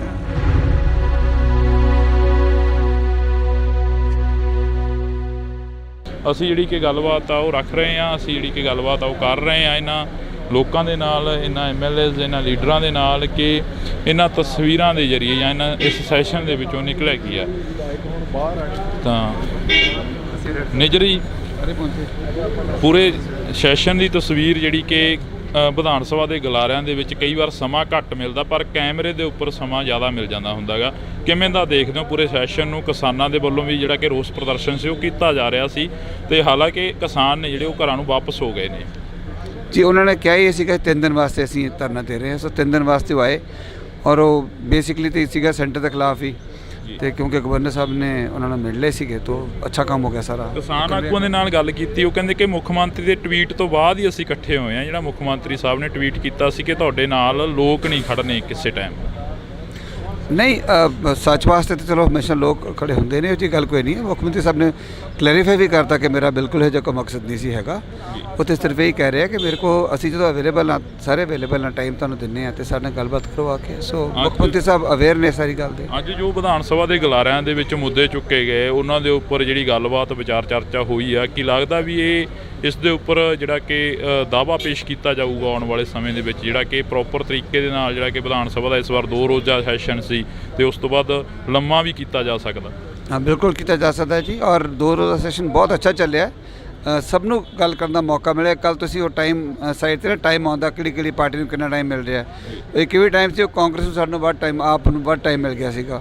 [SPEAKER 1] ਅਸੀਂ ਜਿਹੜੀ ਕਿ ਗੱਲਬਾਤ ਆ ਉਹ ਰੱਖ ਰਹੇ ਹਾਂ, ਅਸੀਂ ਜਿਹੜੀ ਕਿ ਗੱਲਬਾਤ ਆ ਉਹ ਕਰ ਰਹੇ ਹਾਂ ਇਹਨਾਂ ਲੋਕਾਂ ਦੇ ਨਾਲ, ਇਹਨਾਂ MLAs ਇਹਨਾਂ ਲੀਡਰਾਂ ਦੇ ਨਾਲ ਕਿ ਇਹਨਾਂ ਤਸਵੀਰਾਂ ਦੇ ਜ਼ਰੀਏ ਜਾਂ ਇਹਨਾਂ ਇਸ ਸੈਸ਼ਨ ਦੇ ਵਿੱਚੋਂ ਨਿਕਲਿਆ ਕੀ ਆ। ਤਾਂ ਨਿਜਰੀ ਪੂਰੇ ਸੈਸ਼ਨ ਦੀ ਤਸਵੀਰ ਜਿਹੜੀ ਕਿ ਵਿਧਾਨ ਸਭਾ ਦੇ ਗਲਾਰਿਆਂ ਦੇ ਵਿੱਚ ਕਈ ਵਾਰ ਸਮਾਂ ਘੱਟ ਮਿਲਦਾ ਪਰ ਕੈਮਰੇ ਦੇ ਉੱਪਰ ਸਮਾਂ ਜ਼ਿਆਦਾ ਮਿਲ ਜਾਂਦਾ ਹੁੰਦਾ ਗਾ। ਕਿਵੇਂ ਦਾ ਦੇਖਦੇ ਹੋ ਪੂਰੇ ਸੈਸ਼ਨ ਨੂੰ? ਕਿਸਾਨਾਂ ਦੇ ਵੱਲੋਂ ਵੀ ਜਿਹੜਾ ਕਿ ਰੋਸ ਪ੍ਰਦਰਸ਼ਨ ਸੀ ਉਹ ਕੀਤਾ ਜਾ ਰਿਹਾ ਸੀ ਤੇ ਹਾਲਾਂਕਿ ਕਿਸਾਨ ਨੇ ਜਿਹੜੇ ਉਹ ਘਰਾਂ ਨੂੰ ਵਾਪਸ ਹੋ ਗਏ ਨੇ
[SPEAKER 3] ਜੀ। ਉਹਨਾਂ ਨੇ ਕਿਹਾ ਹੀ ਸੀਗਾ 3 ਦਿਨ ਵਾਸਤੇ ਅਸੀਂ ਧਰਨਾ ਦੇ ਰਹੇ ਹਾਂ, ਸੋ 3 ਦਿਨ ਵਾਸਤੇ ਉਹ ਆਏ ਔਰ ਉਹ ਬੇਸਿਕਲੀ ਤਾਂ ਸੀਗਾ ਸੈਂਟਰ ਦੇ ਖਿਲਾਫ ਹੀ, ਤੇ ਕਿਉਂਕਿ ਗਵਰਨਰ ਸਾਹਿਬ ਨੇ ਉਹਨਾਂ ਨੂੰ ਮਿਲ ਲਏ ਸੀਗੇ ਤਾਂ ਅੱਛਾ ਕੰਮ ਹੋ ਗਿਆ ਸਾਰਾ।
[SPEAKER 1] ਕਿਸਾਨ ਆਗੂਆਂ ਦੇ ਨਾਲ ਗੱਲ ਕੀਤੀ, ਉਹ ਕਹਿੰਦੇ ਕਿ ਮੁੱਖ ਮੰਤਰੀ ਦੇ ਟਵੀਟ ਤੋਂ ਬਾਅਦ ਹੀ ਅਸੀਂ ਇਕੱਠੇ ਹੋਏ ਹਾਂ। ਜਿਹੜਾ ਮੁੱਖ ਮੰਤਰੀ ਸਾਹਿਬ ਨੇ ਟਵੀਟ ਕੀਤਾ ਸੀ ਕਿ ਤੁਹਾਡੇ ਨਾਲ ਲੋਕ ਨਹੀਂ ਖੜਨੇ ਕਿਸੇ ਟਾਈਮ।
[SPEAKER 3] ਨਹੀਂ, ਸੱਚ ਵਾਸਤੇ ਤਾਂ ਚਲੋ ਹਮੇਸ਼ਾ ਲੋਕ ਖੜੇ ਹੁੰਦੇ ਨੇ, ਉਹ ਜੀ ਗੱਲ ਕੋਈ ਨਹੀਂ ਹੈ। ਮੁੱਖ ਮੰਤਰੀ ਸਾਹਿਬ ਨੇ ਕਲੈਰੀਫਾਈ ਵੀ ਕਰਤਾ ਕਿ ਮੇਰਾ ਬਿਲਕੁਲ ਇਹ ਜਿਹਾ ਕੋਈ ਮਕਸਦ ਨਹੀਂ ਸੀ ਹੈਗਾ। ਉਹ ਤਾਂ ਸਿਰਫ ਇਹ ਕਹਿ ਰਿਹਾ ਕਿ ਮੇਰੇ ਕੋ ਅਸੀਂ ਜਦੋਂ ਅਵੇਲੇਬਲ ਹਾਂ, ਸਾਰੇ ਅਵੇਲੇਬਲ ਹਾਂ, ਟਾਈਮ ਤੁਹਾਨੂੰ ਦਿੰਦੇ ਹਾਂ ਅਤੇ ਸਾਡੇ ਨਾਲ ਗੱਲਬਾਤ ਕਰੋ ਆ ਕੇ। ਸੋ ਮੁੱਖ ਮੰਤਰੀ ਸਾਹਿਬ ਅਵੇਅਰ ਨੇ ਸਾਰੀ ਗੱਲ ਦੇ।
[SPEAKER 1] ਅੱਜ ਜੋ ਵਿਧਾਨ ਸਭਾ ਦੇ ਗਲਾਰਿਆਂ ਦੇ ਵਿੱਚ ਮੁੱਦੇ ਚੁੱਕੇ ਗਏ ਉਹਨਾਂ ਦੇ ਉੱਪਰ ਜਿਹੜੀ ਗੱਲਬਾਤ ਵਿਚਾਰ ਚਰਚਾ ਹੋਈ ਆ, ਕੀ ਲੱਗਦਾ ਵੀ ਇਸ ਦੇ ਉੱਪਰ ਜਿਹੜਾ ਕਿ ਦਾਅਵਾ ਪੇਸ਼ ਕੀਤਾ ਜਾਊਗਾ ਆਉਣ ਵਾਲੇ ਸਮੇਂ ਦੇ ਵਿੱਚ, ਜਿਹੜਾ ਕਿ ਪ੍ਰੋਪਰ ਤਰੀਕੇ ਦੇ ਨਾਲ ਜਿਹੜਾ ਕਿ ਵਿਧਾਨ ਸਭਾ ਦਾ ਇਸ ਵਾਰ 2 ਰੋਜ਼ਾ ਸੈਸ਼ਨ ਸੀ ਤੇ ਉਸ ਤੋਂ ਬਾਅਦ ਲੰਮਾ ਵੀ ਕੀਤਾ ਜਾ ਸਕਦਾ?
[SPEAKER 3] ਹਾਂ, ਬਿਲਕੁਲ ਕੀਤਾ ਜਾ ਸਕਦਾ ਜੀ, ਔਰ 2 ਰੋਜ਼ਾ ਸੈਸ਼ਨ ਬਹੁਤ ਅੱਛਾ ਚੱਲਿਆ। ਸਭ ਨੂੰ ਗੱਲ ਕਰਨ ਦਾ ਮੌਕਾ ਮਿਲਿਆ। ਕੱਲ ਤੁਸੀਂ ਉਹ ਟਾਈਮ ਸਾਈਡ 'ਤੇ ਨਾ ਟਾਈਮ ਆਉਂਦਾ ਕਿਹੜੀ ਪਾਰਟੀ ਨੂੰ ਕਿੰਨਾ ਟਾਈਮ ਮਿਲ ਰਿਹਾ। ਇਹ ਕਿਵੇਂ ਟਾਈਮ ਸੀ ਉਹ ਕਾਂਗਰਸ ਨੂੰ ਸਾਨੂੰ ਵੱਧ ਟਾਈਮ, ਆਪ ਨੂੰ ਵੱਧ ਟਾਈਮ ਮਿਲ ਗਿਆ ਸੀਗਾ,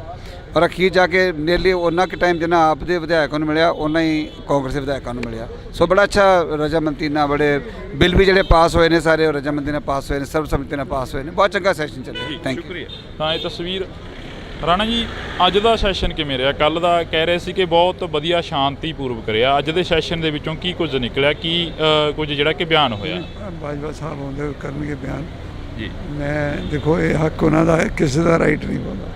[SPEAKER 3] ਔਰ ਅਖੀਰ ਜਾ ਕੇ ਨੀਅਰਲੀ ਉਹਨਾਂ ਕੁ ਟਾਈਮ ਜਿੰਨਾ ਆਪ ਦੇ ਵਿਧਾਇਕਾਂ ਨੂੰ ਮਿਲਿਆ ਉਹਨਾਂ ਹੀ ਕਾਂਗਰਸ ਦੇ ਵਿਧਾਇਕਾਂ ਨੂੰ ਮਿਲਿਆ। ਸੋ ਬੜਾ ਅੱਛਾ ਰਜਾਮੰਦੀ ਨਾਲ, ਬੜੇ ਬਿੱਲ ਵੀ ਜਿਹੜੇ ਪਾਸ ਹੋਏ ਨੇ ਸਾਰੇ ਉਹ ਰਜਾਮੰਦੀ ਨਾਲ ਪਾਸ ਹੋਏ ਨੇ, ਸਰਬਸੰਮਤੀ ਨਾਲ ਪਾਸ ਹੋਏ ਨੇ। ਬਹੁਤ ਚੰਗਾ ਸੈਸ਼ਨ ਚੱਲਿਆ। Thank you.
[SPEAKER 1] ਸ਼ੁਕਰੀਆ। ਤਾਂ ਇਹ ਤਸਵੀਰ ਰਾਣਾ ਜੀ, ਅੱਜ ਦਾ ਸੈਸ਼ਨ ਕਿਵੇਂ ਰਿਹਾ? ਕੱਲ ਦਾ ਕਹਿ ਰਹੇ ਸੀ ਕਿ ਬਹੁਤ ਵਧੀਆ ਸ਼ਾਂਤੀਪੂਰਵਕ ਰਿਹਾ। ਅੱਜ ਦੇ ਸੈਸ਼ਨ ਦੇ ਵਿੱਚੋਂ ਕੀ ਕੁਝ ਨਿਕਲਿਆ, ਕੀ ਕੁਝ ਜਿਹੜਾ ਕਿ ਬਿਆਨ ਹੋਇਆ?
[SPEAKER 2] ਬਾਜਵਾ ਸਾਹਿਬ ਆਉਂਦੇ ਕਰਨਗੇ ਬਿਆਨ
[SPEAKER 1] ਜੀ।
[SPEAKER 2] ਮੈਂ ਦੇਖੋ ਇਹ ਹੱਕ ਉਹਨਾਂ ਦਾ ਹੈ, ਕਿਸੇ ਦਾ ਰਾਈਟ ਨਹੀਂ ਬੋਲਦਾ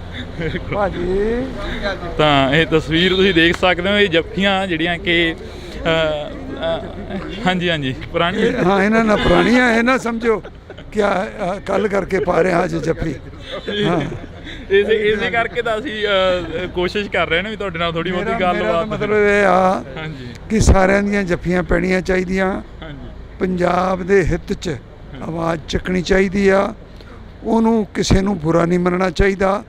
[SPEAKER 2] ਭਾਜੀ।
[SPEAKER 1] ਤਾਂ ਇਹ ਤਸਵੀਰ ਤੁਸੀਂ ਦੇਖ ਸਕਦੇ ਹੋ, ਇਹ ਜੱਫੀਆਂ ਜਿਹੜੀਆਂ ਕਿ ਹਾਂਜੀ ਪੁਰਾਣੀਆਂ,
[SPEAKER 2] ਹਾਂ ਇਹਨਾਂ ਨਾਲ ਪੁਰਾਣੀਆਂ, ਇਹ ਨਾ ਸਮਝੋ ਕਿ ਕੱਲ ਕਰਕੇ ਪਾ ਰਹੇ ਅੱਜ ਜੱਫੀ। ਹਾਂ,
[SPEAKER 1] ਇਸੇ ਕਰਕੇ ਤਾਂ ਅਸੀਂ ਕੋਸ਼ਿਸ਼ ਕਰ ਰਹੇ ਨੇ ਵੀ ਤੁਹਾਡੇ ਨਾਲ ਥੋੜੀ ਬਹੁਤੀ ਗੱਲਬਾਤ।
[SPEAKER 2] ਮਤਲਬ ਇਹ ਆ ਕਿ ਸਾਰਿਆਂ ਦੀਆਂ ਜੱਫੀਆਂ ਪੈਣੀਆਂ ਚਾਹੀਦੀਆਂ, ਪੰਜਾਬ ਦੇ ਹਿੱਤ 'ਚ ਆਵਾਜ਼ ਚੱਕਣੀ ਚਾਹੀਦੀ ਆ, ਉਹਨੂੰ ਕਿਸੇ ਨੂੰ ਬੁਰਾ ਨਹੀਂ ਮੰਨਣਾ ਚਾਹੀਦਾ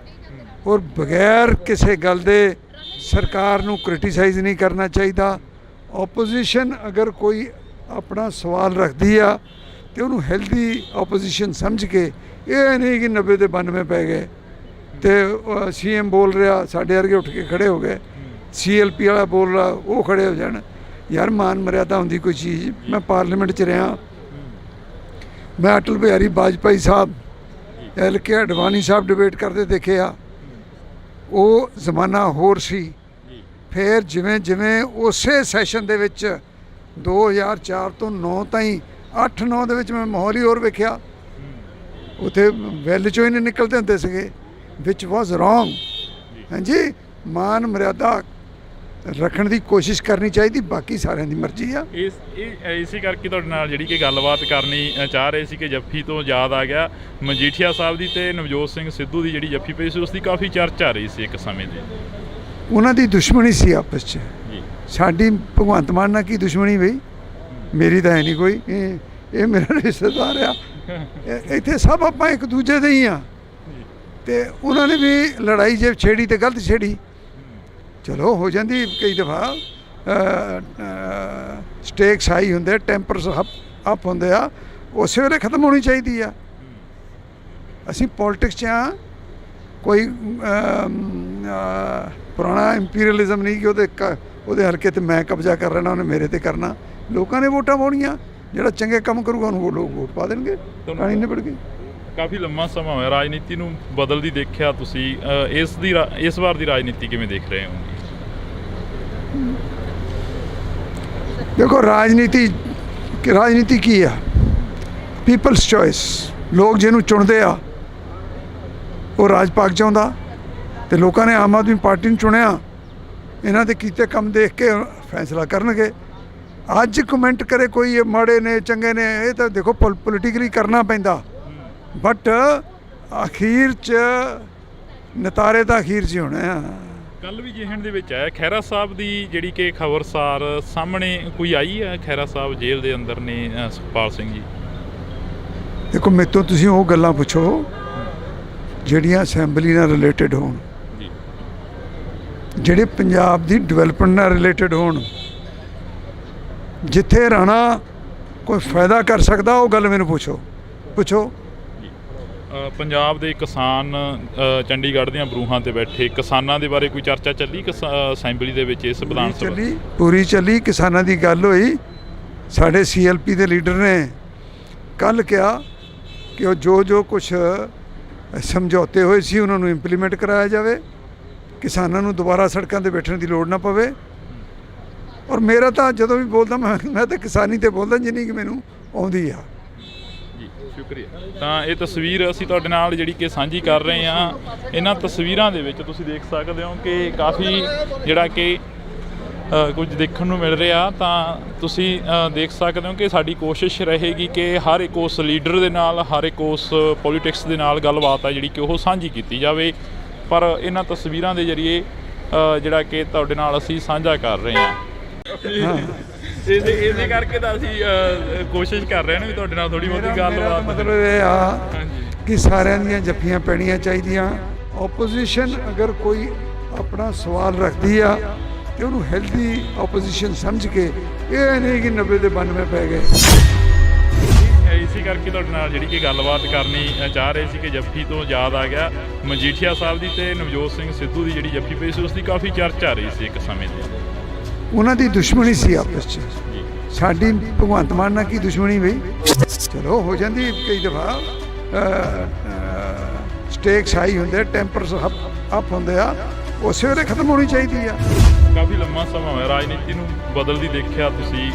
[SPEAKER 2] ਔਰ ਬਗੈਰ ਕਿਸੇ ਗੱਲ ਦੇ ਸਰਕਾਰ ਨੂੰ ਕ੍ਰਿਟੀਸਾਈਜ਼ ਨਹੀਂ ਕਰਨਾ ਚਾਹੀਦਾ। ਆਪੋਜੀਸ਼ਨ ਅਗਰ ਕੋਈ ਆਪਣਾ ਸਵਾਲ ਰੱਖਦੀ ਆ ਤੇ ਉਹਨੂੰ ਹੈਲਦੀ ਆਪੋਜੀਸ਼ਨ ਸਮਝ ਕੇ, ਇਹ ਨਹੀਂ ਕਿ 90 ਦੇ 92 ਪੈ ਗਏ ਤੇ CM ਬੋਲ ਰਿਹਾ ਸਾਡੇ ਵਰਗੇ ਉੱਠ ਕੇ ਖੜੇ ਹੋ ਗਏ, CLP ਵਾਲਾ ਬੋਲ ਰਿਹਾ ਉਹ ਖੜੇ ਹੋ ਜਾਣ। ਯਾਰ ਮਾਨ ਮਰਿਆਦਾ ਹੁੰਦੀ ਕੋਈ ਚੀਜ਼। ਮੈਂ ਪਾਰਲੀਮੈਂਟ 'ਚ ਰਿਹਾ, ਮੈਂ ਅਟਲ ਬਿਹਾਰੀ ਵਾਜਪਾਈ ਸਾਹਿਬ, LK ਅਡਵਾਨੀ ਸਾਹਿਬ ਡਿਬੇਟ ਕਰਦੇ ਦੇਖੇ ਆ। ਉਹ ਜ਼ਮਾਨਾ ਹੋਰ ਸੀ। ਫਿਰ ਜਿਵੇਂ ਜਿਵੇਂ ਉਸੇ ਸੈਸ਼ਨ ਦੇ ਵਿੱਚ 2004 ਤੋਂ 9 ਤਾਈਂ 8-9 ਦੇ ਵਿੱਚ ਮੈਂ ਮਾਹੌਲ ਹੀ ਹੋਰ ਵੇਖਿਆ। ਉੱਥੇ ਵੈਲ 'ਚੋਂ ਹੀ ਨਹੀਂ ਨਿਕਲਦੇ ਹੁੰਦੇ ਸੀਗੇ, ਵਿਚ ਵਾਜ਼ ਰੋਂਗ। ਹਾਂਜੀ, ਮਾਨ ਮਰਿਆਦਾ ਰੱਖਣ ਦੀ ਕੋਸ਼ਿਸ਼ ਕਰਨੀ ਚਾਹੀਦੀ, ਬਾਕੀ ਸਾਰਿਆਂ ਦੀ ਮਰਜ਼ੀ ਆ।
[SPEAKER 1] ਇਸੇ ਕਰਕੇ ਤੁਹਾਡੇ ਨਾਲ ਜਿਹੜੀ ਕਿ ਗੱਲਬਾਤ ਕਰਨੀ ਚਾਹ ਰਹੇ ਸੀ ਕਿ ਜੱਫੀ ਤੋਂ ਯਾਦ ਆ ਗਿਆ ਮਜੀਠੀਆ ਸਾਹਿਬ ਦੀ ਤੇ ਨਵਜੋਤ ਸਿੰਘ ਸਿੱਧੂ ਦੀ ਜਿਹੜੀ ਜੱਫੀ ਪਈ ਸੀ ਉਸ ਦੀ ਕਾਫੀ ਚਰਚਾ ਰਹੀ ਸੀ ਇੱਕ ਸਮੇਂ ਤੇ।
[SPEAKER 2] ਉਹਨਾਂ ਦੀ ਦੁਸ਼ਮਣੀ ਸੀ ਆਪਸ 'ਚ, ਸਾਡੀ ਭਗਵੰਤ ਮਾਨ ਨਾਲ ਕੀ ਦੁਸ਼ਮਣੀ ਬਈ, ਮੇਰੀ ਤਾਂ ਹੈ ਨਹੀਂ ਕੋਈ। ਇਹ ਮੇਰਾ ਰਿਸ਼ਤੇਦਾਰ ਆ, ਇੱਥੇ ਸਭ ਆਪਾਂ ਇੱਕ ਦੂਜੇ ਦੇ ਹੀ ਆ। ਤੇ ਉਹਨਾਂ ਨੇ ਵੀ ਲੜਾਈ ਜੇ ਛੇੜੀ ਤੇ ਗਲਤ ਛੇੜੀ, ਚਲੋ ਹੋ ਜਾਂਦੀ ਕਈ ਦਫਾ, ਸਟੇਕਸ ਹਾਈ ਹੁੰਦੇ, ਟੈਂਪਰਸ ਅਪ ਹੁੰਦੇ ਆ, ਉਸੇ ਵੇਲੇ ਖਤਮ ਹੋਣੀ ਚਾਹੀਦੀ ਆ। ਅਸੀਂ ਪੋਲਿਟਿਕਸ 'ਚ ਆ, ਕੋਈ ਪੁਰਾਣਾ ਇੰਪੀਰੀਅਲਿਜ਼ਮ ਨਹੀਂ ਕਿ ਉਹਦੇ ਹਲਕੇ ਤੇ ਮੈਂ ਕਬਜ਼ਾ ਕਰ ਲੈਣਾ, ਉਹਨੇ ਮੇਰੇ ਤੇ ਕਰਨਾ। ਲੋਕਾਂ ਨੇ ਵੋਟਾਂ ਪਾਉਣੀਆਂ, ਜਿਹੜਾ ਚੰਗੇ ਕੰਮ ਕਰੂਗਾ ਉਹਨੂੰ ਲੋਕ ਵੋਟ ਪਾ ਦੇਣਗੇ, ਕਹਾਣੀ ਨਿਬੜ ਗਈ।
[SPEAKER 1] ਕਾਫੀ ਲੰਮਾ ਸਮਾਂ ਹੋਇਆ ਰਾਜਨੀਤੀ ਨੂੰ ਬਦਲਦੀ ਦੇਖਿਆ ਤੁਸੀਂ, ਇਸ ਵਾਰ ਦੀ ਰਾਜਨੀਤੀ ਕਿਵੇਂ ਦੇਖ ਰਹੇ ਹੋ?
[SPEAKER 2] ਦੇਖੋ ਰਾਜਨੀਤੀ ਕੀ ਆ? People's choice. ਲੋਕ ਜਿਹਨੂੰ ਚੁਣਦੇ ਆ ਉਹ ਰਾਜ ਪਾਕ ਚਾਹੁੰਦਾ, ਤੇ ਲੋਕਾਂ ਨੇ ਆਮ ਆਦਮੀ ਪਾਰਟੀ ਨੂੰ ਚੁਣਿਆ। ਇਹਨਾਂ ਦੇ ਕੀਤੇ ਕੰਮ ਦੇਖ ਕੇ ਫੈਸਲਾ ਕਰਨਗੇ। ਅੱਜ ਕਮੈਂਟ ਕਰੇ ਕੋਈ ਇਹ ਮਾੜੇ ਨੇ ਚੰਗੇ ਨੇ, ਇਹ ਤਾਂ ਦੇਖੋ ਪੋਲੀਟੀਕਲੀ ਕਰਨਾ ਪੈਂਦਾ, ਬਟ ਅਖੀਰ 'ਚ ਨਤਾਰੇ ਤਾਂ ਅਖੀਰ 'ਚ ਹੀ ਹੋਣੇ ਆ।
[SPEAKER 1] ਕੱਲ ਵੀ ਜਿਹਣ ਦੇ ਵਿੱਚ ਆਇਆ ਖਹਿਰਾ ਸਾਹਿਬ ਦੀ ਜਿਹੜੀ ਕਿ ਖਬਰਸਾਰ ਸਾਹਮਣੇ ਕੋਈ ਆਈ ਹੈ, ਖਹਿਰਾ ਸਾਹਿਬ ਜੇਲ੍ਹ ਦੇ ਅੰਦਰ ਨੇ ਸੁਖਪਾਲ ਸਿੰਘ ਜੀ।
[SPEAKER 2] ਦੇਖੋ ਮੇਰੇ ਤੋਂ ਤੁਸੀਂ ਉਹ ਗੱਲਾਂ ਪੁੱਛੋ ਜਿਹੜੀਆਂ ਅਸੈਂਬਲੀ ਨਾਲ ਰਿਲੇਟਡ ਹੋਣ, ਜਿਹੜੇ ਪੰਜਾਬ ਦੀ ਡਿਵੈਲਪਮੈਂਟ ਨਾਲ ਰਿਲੇਟਡ ਹੋਣ। ਜਿੱਥੇ ਰਾਣਾ ਕੋਈ ਫਾਇਦਾ ਕਰ ਸਕਦਾ ਉਹ ਗੱਲ ਮੈਨੂੰ ਪੁੱਛੋ।
[SPEAKER 1] ਪੰਜਾਬ ਦੇ ਕਿਸਾਨ ਚੰਡੀਗੜ੍ਹ ਦੀਆਂ ਬਰੂਹਾਂ ਤੇ ਬੈਠੇ ਕਿਸਾਨਾਂ ਦੇ ਬਾਰੇ ਕੋਈ ਚਰਚਾ ਚੱਲੀ ਅਸੈਂਬਲੀ ਦੇ ਵਿੱਚ? ਇਸ ਵਿਧਾਨ ਸਭਾ
[SPEAKER 2] ਪੂਰੀ ਚੱਲੀ, ਕਿਸਾਨਾਂ ਦੀ ਗੱਲ ਹੋਈ। ਸਾਡੇ CLP ਦੇ ਲੀਡਰ ਨੇ ਕੱਲ੍ਹ ਕਿਹਾ ਕਿ ਉਹ ਜੋ ਕੁਛ ਸਮਝੌਤੇ ਹੋਏ ਸੀ ਉਹਨਾਂ ਨੂੰ ਇੰਪਲੀਮੈਂਟ ਕਰਾਇਆ ਜਾਵੇ, ਕਿਸਾਨਾਂ ਨੂੰ ਦੁਬਾਰਾ ਸੜਕਾਂ 'ਤੇ ਬੈਠਣ ਦੀ ਲੋੜ ਨਾ ਪਵੇ। ਔਰ ਮੇਰਾ ਤਾਂ ਜਦੋਂ ਵੀ ਬੋਲਦਾ ਮੈਂ ਤਾਂ ਕਿਸਾਨੀ 'ਤੇ ਬੋਲਦਾ ਜਿੰਨੀ ਕਿ ਮੈਨੂੰ ਆਉਂਦੀ ਆ।
[SPEAKER 1] ਜੀ ਸ਼ੁਕਰੀਆ। ਤਾਂ ਇਹ ਤਸਵੀਰ ਅਸੀਂ ਤੁਹਾਡੇ ਨਾਲ ਜਿਹੜੀ ਕਿ ਸਾਂਝੀ ਕਰ ਰਹੇ ਹਾਂ। ਇਹਨਾਂ ਤਸਵੀਰਾਂ ਦੇ ਵਿੱਚ ਤੁਸੀਂ ਦੇਖ ਸਕਦੇ ਹੋ ਕਿ ਕਾਫੀ ਜਿਹੜਾ ਕਿ ਕੁਝ ਦੇਖਣ ਨੂੰ ਮਿਲ ਰਿਹਾ। ਤਾਂ ਤੁਸੀਂ ਦੇਖ ਸਕਦੇ ਹੋ ਕਿ ਸਾਡੀ ਕੋਸ਼ਿਸ਼ ਰਹੇਗੀ ਕਿ ਹਰ ਇੱਕ ਉਸ ਲੀਡਰ ਦੇ ਨਾਲ, ਹਰ ਇੱਕ ਉਸ ਪੋਲੀਟਿਕਸ ਦੇ ਨਾਲ ਗੱਲਬਾਤ ਹੈ ਜਿਹੜੀ ਕਿ ਉਹ ਸਾਂਝੀ ਕੀਤੀ ਜਾਵੇ। ਪਰ ਇਹਨਾਂ ਤਸਵੀਰਾਂ ਦੇ ਜ਼ਰੀਏ ਜਿਹੜਾ ਕਿ ਤੁਹਾਡੇ ਨਾਲ ਅਸੀਂ ਸਾਂਝਾ ਕਰ ਰਹੇ ਹਾਂ। ਇਹਦੇ ਕਰਕੇ ਤਾਂ ਅਸੀਂ ਕੋਸ਼ਿਸ਼ ਕਰ ਰਹੇ ਹਾਂ ਵੀ ਤੁਹਾਡੇ ਨਾਲ ਥੋੜੀ ਬਹੁਤੀ ਗੱਲਬਾਤ।
[SPEAKER 2] ਮਤਲਬ ਇਹ ਆ ਕਿ ਸਾਰਿਆਂ ਦੀਆਂ ਜੱਫੀਆਂ ਪੈਣੀਆਂ ਚਾਹੀਦੀਆਂ। ਓਪੋਜੀਸ਼ਨ ਅਗਰ ਕੋਈ ਆਪਣਾ ਸਵਾਲ ਰੱਖਦੀ ਆ ਤੇ ਉਹਨੂੰ ਹੈਲਦੀ ਓਪੋਜੀਸ਼ਨ ਸਮਝ ਕੇ, ਇਹ ਨਹੀਂ ਕਿ 90 ਦੇ 92 ਪੈ ਗਏ।
[SPEAKER 1] ਇਸੇ ਕਰਕੇ ਤੁਹਾਡੇ ਨਾਲ ਜਿਹੜੀ ਕਿ ਗੱਲਬਾਤ ਕਰਨੀ ਚਾਹ ਰਹੇ ਸੀ ਕਿ ਜੱਫੀ ਤੋਂ ਯਾਦ ਆ ਗਿਆ ਮਜੀਠੀਆ ਸਾਹਿਬ ਦੀ ਤੇ ਨਵਜੋਤ ਸਿੰਘ ਸਿੱਧੂ ਦੀ ਜਿਹੜੀ ਜੱਫੀ ਪਈ ਸੀ, ਉਸ ਦੀ ਕਾਫੀ ਚਰਚਾ ਰਹੀ ਸੀ ਇੱਕ ਸਮੇਂ ਤੇ।
[SPEAKER 2] ਉਹਨਾਂ ਦੀ ਦੁਸ਼ਮਣੀ ਸੀ ਆਪਸ 'ਚ। ਸਾਡੀ ਭਗਵੰਤ ਮਾਨ ਨਾਲ ਕੀ ਦੁਸ਼ਮਣੀ ਬਈ? ਚਲੋ ਹੋ ਜਾਂਦੀ ਕਈ ਦਫਾ, ਸਟੇਕਸ ਹਾਈ ਹੁੰਦੇ, ਟੈਂਪਰਸ ਅਪ ਹੁੰਦੇ ਆ, ਉਸੇ ਵੇਲੇ ਖਤਮ ਹੋਣੀ ਚਾਹੀਦੀ ਆ।
[SPEAKER 1] ਕਾਫੀ ਲੰਮਾ ਸਮਾਂ ਹੋਇਆ ਰਾਜਨੀਤੀ ਨੂੰ ਬਦਲਦੀ ਦੇਖਿਆ ਤੁਸੀਂ,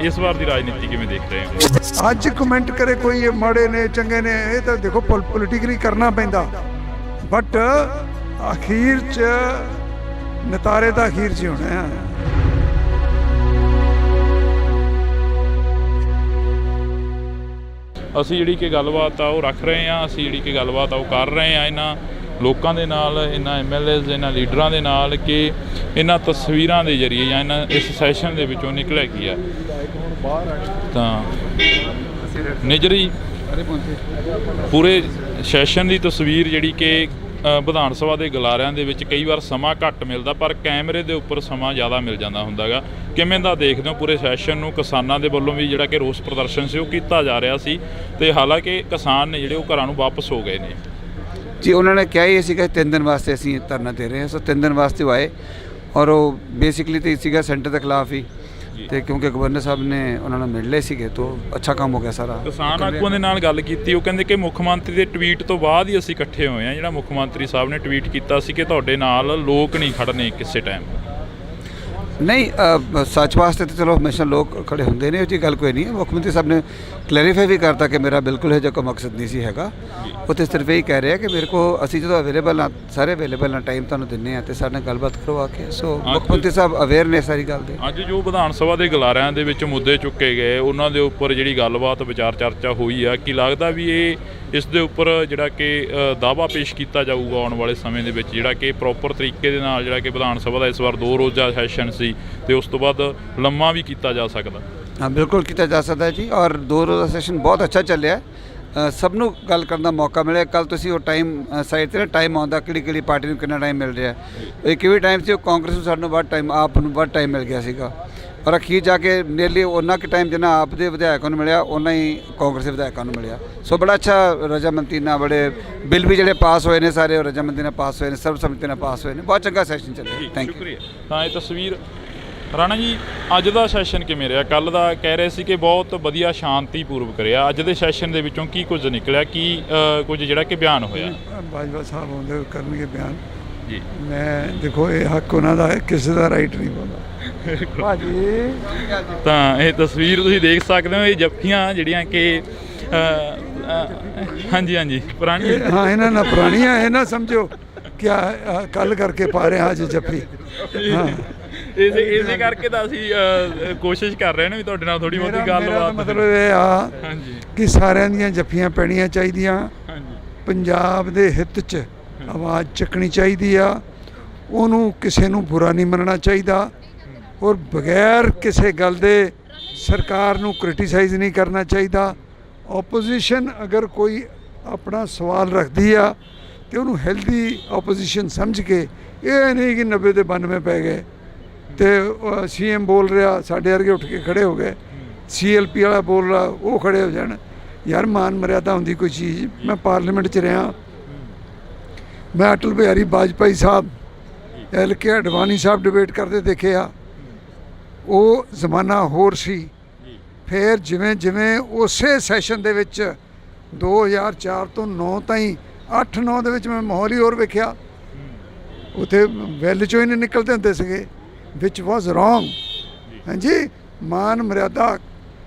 [SPEAKER 1] ਇਸ ਵਾਰ ਦੀ ਰਾਜਨੀਤੀ ਕਿਵੇਂ ਦੇਖ ਰਹੇ ਹੋ?
[SPEAKER 2] ਅੱਜ ਕਮੈਂਟ ਕਰੇ ਕੋਈ ਇਹ ਮਾੜੇ ਨੇ ਚੰਗੇ ਨੇ, ਇਹ ਤਾਂ ਦੇਖੋ ਪੋਲੀਟੀਕਲੀ ਕਰਨਾ ਪੈਂਦਾ, ਬਟ ਅਖੀਰ 'ਚ ਨਤਾਰੇ ਤਾਂ ਅਖੀਰ 'ਚ ਹੀ ਹੋਣੇ ਆ।
[SPEAKER 1] ਅਸੀਂ ਜਿਹੜੀ ਕਿ ਗੱਲਬਾਤ ਆ ਉਹ ਰੱਖ ਰਹੇ ਹਾਂ, ਅਸੀਂ ਜਿਹੜੀ ਕਿ ਗੱਲਬਾਤ ਆ ਉਹ ਕਰ ਰਹੇ ਹਾਂ ਇਹਨਾਂ ਲੋਕਾਂ ਦੇ ਨਾਲ, ਇਹਨਾਂ MLAs, ਇਹਨਾਂ ਲੀਡਰਾਂ ਦੇ ਨਾਲ ਕਿ ਇਹਨਾਂ ਤਸਵੀਰਾਂ ਦੇ ਜ਼ਰੀਏ ਜਾਂ ਇਹਨਾਂ ਇਸ ਸੈਸ਼ਨ ਦੇ ਵਿੱਚੋਂ ਨਿਕਲਿਆ ਕੀ ਆ। ਤਾਂ ਨਿਜਰੀ ਪੂਰੇ ਸੈਸ਼ਨ ਦੀ ਤਸਵੀਰ ਜਿਹੜੀ ਕਿ ਵਿਧਾਨ ਸਭਾ ਦੇ ਗਲਾਰਿਆਂ ਦੇ ਵਿੱਚ ਕਈ ਵਾਰ ਸਮਾਂ ਘੱਟ ਮਿਲਦਾ, ਪਰ ਕੈਮਰੇ ਦੇ ਉੱਪਰ ਸਮਾਂ ਜ਼ਿਆਦਾ ਮਿਲ ਜਾਂਦਾ ਹੁੰਦਾ ਗਾ। ਕਿਵੇਂ ਦਾ ਦੇਖਦੇ ਹੋ ਪੂਰੇ ਸੈਸ਼ਨ ਨੂੰ? ਕਿਸਾਨਾਂ ਦੇ ਵੱਲੋਂ ਵੀ ਜਿਹੜਾ ਕਿ ਰੋਸ ਪ੍ਰਦਰਸ਼ਨ ਸੀ ਉਹ ਕੀਤਾ ਜਾ ਰਿਹਾ ਸੀ, ਤੇ ਹਾਲਾਂਕਿ ਕਿਸਾਨ ਨੇ ਜਿਹੜੇ ਉਹ ਘਰਾਂ ਨੂੰ ਵਾਪਸ ਹੋ ਗਏ ਨੇ।
[SPEAKER 3] ਜੀ ਉਹਨਾਂ ਨੇ ਕਿਹਾ ਹੀ ਸੀਗਾ 3 ਦਿਨ ਵਾਸਤੇ ਅਸੀਂ ਧਰਨਾ ਦੇ ਰਹੇ ਹਾਂ, ਸੋ 3 ਦਿਨ ਵਾਸਤੇ ਉਹ ਆਏ। ਔਰ ਉਹ ਬੇਸਿਕਲੀ ਤਾਂ ਸੀਗਾ ਸੈਂਟਰ ਦੇ ਖਿਲਾਫ ਹੀ, ਤੇ ਕਿਉਂਕਿ ਗਵਰਨਰ ਸਾਹਿਬ ਨੇ ਉਹਨਾਂ ਨੂੰ ਮਿਲ ਲਏ ਸੀਗੇ ਤਾਂ ਅੱਛਾ ਕੰਮ ਹੋ ਗਿਆ ਸਾਰਾ।
[SPEAKER 1] ਕਿਸਾਨ ਆਗੂਆਂ ਦੇ ਨਾਲ ਗੱਲ ਕੀਤੀ, ਉਹ ਕਹਿੰਦੇ ਕਿ ਮੁੱਖ ਮੰਤਰੀ ਦੇ ਟਵੀਟ ਤੋਂ ਬਾਅਦ ਹੀ ਅਸੀਂ ਇਕੱਠੇ ਹੋਏ ਹਾਂ। ਜਿਹੜਾ ਮੁੱਖ ਮੰਤਰੀ ਸਾਹਿਬ ਨੇ ਟਵੀਟ ਕੀਤਾ ਸੀ ਕਿ ਤੁਹਾਡੇ ਨਾਲ ਲੋਕ ਨਹੀਂ ਖੜਨੇ ਕਿਸੇ ਟਾਈਮ।
[SPEAKER 3] ਨਹੀਂ, ਸੱਚ ਵਾਸਤੇ ਤਾਂ ਚਲੋ ਹਮੇਸ਼ਾ ਲੋਕ ਖੜੇ ਹੁੰਦੇ ਨੇ, ਉਹ ਜੀ ਗੱਲ ਕੋਈ ਨਹੀਂ ਹੈ। ਮੁੱਖ ਮੰਤਰੀ ਸਾਹਿਬ ਨੇ ਕਲੈਰੀਫਾਈ ਵੀ ਕਰਤਾ ਕਿ ਮੇਰਾ ਬਿਲਕੁਲ ਇਹ ਜਿਹਾ ਕੋਈ ਮਕਸਦ ਨਹੀਂ ਸੀ ਹੈਗਾ। ਉਹ ਤਾਂ ਸਿਰਫ ਇਹ ਕਹਿ ਰਿਹਾ ਕਿ ਮੇਰੇ ਕੋ ਅਸੀਂ ਜਦੋਂ ਅਵੇਲੇਬਲ ਹਾਂ, ਸਾਰੇ ਅਵੇਲੇਬਲ ਹਾਂ, ਟਾਈਮ ਤੁਹਾਨੂੰ ਦਿੰਦੇ ਹਾਂ, ਅਤੇ ਸਾਡੇ ਨਾਲ ਗੱਲਬਾਤ ਕਰਵਾ ਕੇ। ਸੋ ਮੁੱਖ ਮੰਤਰੀ ਸਾਹਿਬ ਅਵੇਅਰ ਨੇ ਸਾਰੀ ਗੱਲ ਦੇ।
[SPEAKER 1] ਅੱਜ ਜੋ ਵਿਧਾਨ ਸਭਾ ਦੇ ਗਲਾਰਿਆਂ ਦੇ ਵਿੱਚ ਮੁੱਦੇ ਚੁੱਕੇ ਗਏ, ਉਹਨਾਂ ਦੇ ਉੱਪਰ ਜਿਹੜੀ ਗੱਲਬਾਤ ਵਿਚਾਰ ਚਰਚਾ ਹੋਈ ਆ, ਕੀ ਲੱਗਦਾ ਵੀ ਇਸ ਦੇ ਉੱਪਰ ਜਿਹੜਾ ਕਿ ਦਾਅਵਾ ਪੇਸ਼ ਕੀਤਾ ਜਾਊਗਾ ਆਉਣ ਵਾਲੇ ਸਮੇਂ ਦੇ ਵਿੱਚ, ਜਿਹੜਾ ਕਿ ਪ੍ਰੋਪਰ ਤਰੀਕੇ ਦੇ ਨਾਲ ਜਿਹੜਾ ਕਿ ਵਿਧਾਨ ਸਭਾ ਦਾ ਇਸ ਵਾਰ 2 ਰੋਜ਼ਾ ਸੈਸ਼ਨ ਸੀ ਤੇ ਉਸ ਤੋਂ ਬਾਅਦ ਲੰਮਾ ਵੀ ਕੀਤਾ ਜਾ ਸਕਦਾ?
[SPEAKER 3] ਹਾਂ, ਬਿਲਕੁਲ ਕੀਤਾ ਜਾ ਸਕਦਾ ਜੀ। ਔਰ 2 ਰੋਜ਼ਾ ਸੈਸ਼ਨ ਬਹੁਤ ਅੱਛਾ ਚੱਲਿਆ। ਸਭ ਨੂੰ ਗੱਲ ਕਰਨ ਦਾ ਮੌਕਾ ਮਿਲਿਆ। ਕੱਲ ਤੁਸੀਂ ਉਹ ਟਾਈਮ ਸਾਈਡ 'ਤੇ ਟਾਈਮ ਆਉਂਦਾ ਕਿਹੜੀ ਪਾਰਟੀ ਨੂੰ ਕਿੰਨਾ ਟਾਈਮ ਮਿਲ ਰਿਹਾ। ਇੱਕ ਵੀ ਟਾਈਮ ਸੀ ਉਹ ਕਾਂਗਰਸ ਨੂੰ ਸਾਨੂੰ ਵੱਧ ਟਾਈਮ, ਆਪ ਨੂੰ ਵੱਧ ਟਾਈਮ ਮਿਲ ਗਿਆ ਸੀਗਾ। ਔਰ ਅਖੀਰ ਜਾ ਕੇ ਨੀਅਰਲੀ ਉਹਨਾਂ ਕੁ ਟਾਈਮ ਜਿੰਨਾ ਆਪ ਦੇ ਵਿਧਾਇਕਾਂ ਨੂੰ ਮਿਲਿਆ ਉਹਨਾਂ ਹੀ ਕਾਂਗਰਸ ਦੇ ਵਿਧਾਇਕਾਂ ਨੂੰ ਮਿਲਿਆ। ਸੋ ਬੜਾ ਅੱਛਾ ਰਜਾਮੰਦੀ ਨਾਲ ਬੜੇ ਬਿੱਲ ਵੀ ਜਿਹੜੇ ਪਾਸ ਹੋਏ ਨੇ ਸਾਰੇ ਰਜਾਮੰਦੀ ਨਾਲ ਪਾਸ ਹੋਏ ਨੇ, ਸਰਬਸੰਮਤੀ ਨਾਲ ਪਾਸ ਹੋਏ ਨੇ। ਬਹੁਤ ਚੰਗਾ ਸੈਸ਼ਨ ਚੱਲਿਆ। Thank you.
[SPEAKER 1] ਸ਼ੁਕਰੀਆ। ਤਾਂ ਇਹ ਤਸਵੀਰ ਰਾਣਾ ਜੀ, ਅੱਜ ਦਾ ਸੈਸ਼ਨ ਕਿਵੇਂ ਰਿਹਾ? ਕੱਲ ਦਾ ਕਹਿ ਰਹੇ ਸੀ ਕਿ ਬਹੁਤ ਵਧੀਆ ਸ਼ਾਂਤੀਪੂਰਵਕ ਰਿਹਾ। ਅੱਜ ਦੇ ਸੈਸ਼ਨ ਦੇ ਵਿੱਚੋਂ ਕੀ ਕੁਝ ਨਿਕਲਿਆ, ਕੀ ਕੁਝ ਜਿਹੜਾ ਕਿ ਬਿਆਨ ਹੋਇਆ?
[SPEAKER 2] ਬਾਜਵਾ ਸਾਹਿਬ ਆਉਂਦੇ ਕਰਨਗੇ ਬਿਆਨ
[SPEAKER 1] ਜੀ।
[SPEAKER 2] ਮੈਂ ਦੇਖੋ ਇਹ ਹੱਕ ਉਹਨਾਂ ਦਾ ਹੈ, ਕਿਸੇ ਦਾ ਰਾਈਟ ਨਹੀਂ ਬੋਲਦਾ ਭਾਜੀ।
[SPEAKER 1] ਤਾਂ ਇਹ ਤਸਵੀਰ ਤੁਸੀਂ ਦੇਖ ਸਕਦੇ ਹੋ, ਇਹ ਜੱਫੀਆਂ ਜਿਹੜੀਆਂ ਕਿ ਹਾਂਜੀ ਹਾਂਜੀ ਪੁਰਾਣੀ,
[SPEAKER 2] ਹਾਂ ਇਹਨਾਂ ਨਾਲ ਪੁਰਾਣੀਆਂ, ਇਹ ਨਾ ਸਮਝੋ ਕਿ ਕੱਲ ਕਰਕੇ ਪਾ ਰਹੇ ਹਾਂ ਅੱਜ ਜੱਫੀ। ਹਾਂ
[SPEAKER 1] ਇਸੇ ਕਰਕੇ ਤਾਂ ਅਸੀਂ ਕੋਸ਼ਿਸ਼ ਕਰ ਰਹੇ ਨੇ ਵੀ ਤੁਹਾਡੇ ਨਾਲ ਥੋੜੀ ਬਹੁਤੀ ਗੱਲਬਾਤ।
[SPEAKER 2] ਮਤਲਬ ਇਹ ਆ
[SPEAKER 1] ਹਾਂਜੀ
[SPEAKER 2] ਕਿ ਸਾਰਿਆਂ ਦੀਆਂ ਜੱਫੀਆਂ ਪੈਣੀਆਂ ਚਾਹੀਦੀਆਂ,
[SPEAKER 1] ਹਾਂਜੀ
[SPEAKER 2] ਪੰਜਾਬ ਦੇ ਹਿੱਤ 'ਚ ਆਵਾਜ਼ ਚੱਕਣੀ ਚਾਹੀਦੀ ਆ, ਉਹਨੂੰ ਕਿਸੇ ਨੂੰ ਬੁਰਾ ਨਹੀਂ ਮੰਨਣਾ ਚਾਹੀਦਾ, ਔਰ ਬਗੈਰ ਕਿਸੇ ਗੱਲ ਦੇ ਸਰਕਾਰ ਨੂੰ ਕ੍ਰਿਟੀਸਾਈਜ਼ ਨਹੀਂ ਕਰਨਾ ਚਾਹੀਦਾ। ਓਪੋਜੀਸ਼ਨ ਅਗਰ ਕੋਈ ਆਪਣਾ ਸਵਾਲ ਰੱਖਦੀ ਆ ਤੇ ਉਹਨੂੰ ਹੈਲਦੀ ਓਪੋਜੀਸ਼ਨ ਸਮਝ ਕੇ, ਇਹ ਨਹੀਂ ਕਿ 90 ਤੇ 92 ਪੈ ਗਏ ਤੇ ਸੀਐਮ ਬੋਲ ਰਿਹਾ ਸਾਡੇ ਵਰਗੇ ਉੱਠ ਕੇ ਖੜੇ ਹੋ ਗਏ, ਸੀਐਲਪੀ ਵਾਲਾ ਬੋਲ ਰਿਹਾ ਉਹ ਖੜੇ ਹੋ ਜਾਣ। ਯਾਰ ਮਾਨ ਮਰਿਆਦਾ ਹੁੰਦੀ ਕੋਈ ਚੀਜ਼। ਮੈਂ ਪਾਰਲੀਮੈਂਟ 'ਚ ਰਿਹਾ, ਮੈਂ ਅਟਲ ਬਿਹਾਰੀ ਵਾਜਪਾਈ ਸਾਹਿਬ, LK ਅਡਵਾਨੀ ਸਾਹਿਬ ਡਿਬੇਟ ਕਰਦੇ ਦੇਖੇ ਆ। ਉਹ ਜ਼ਮਾਨਾ ਹੋਰ ਸੀ। ਫਿਰ ਜਿਵੇਂ ਜਿਵੇਂ ਉਸੇ ਸੈਸ਼ਨ ਦੇ ਵਿੱਚ 2004 ਤੋਂ 9 ਤਾਈਂ 8-9 ਦੇ ਵਿੱਚ ਮੈਂ ਮਾਹੌਲ ਹੀ ਹੋਰ ਵੇਖਿਆ। ਉੱਥੇ ਵੈਲ 'ਚੋਂ ਹੀ ਨਹੀਂ ਨਿਕਲਦੇ ਹੁੰਦੇ ਸੀਗੇ, ਵਿਚ ਵਾਜ਼ ਰੋਂਗ। ਹਾਂਜੀ, ਮਾਨ ਮਰਿਆਦਾ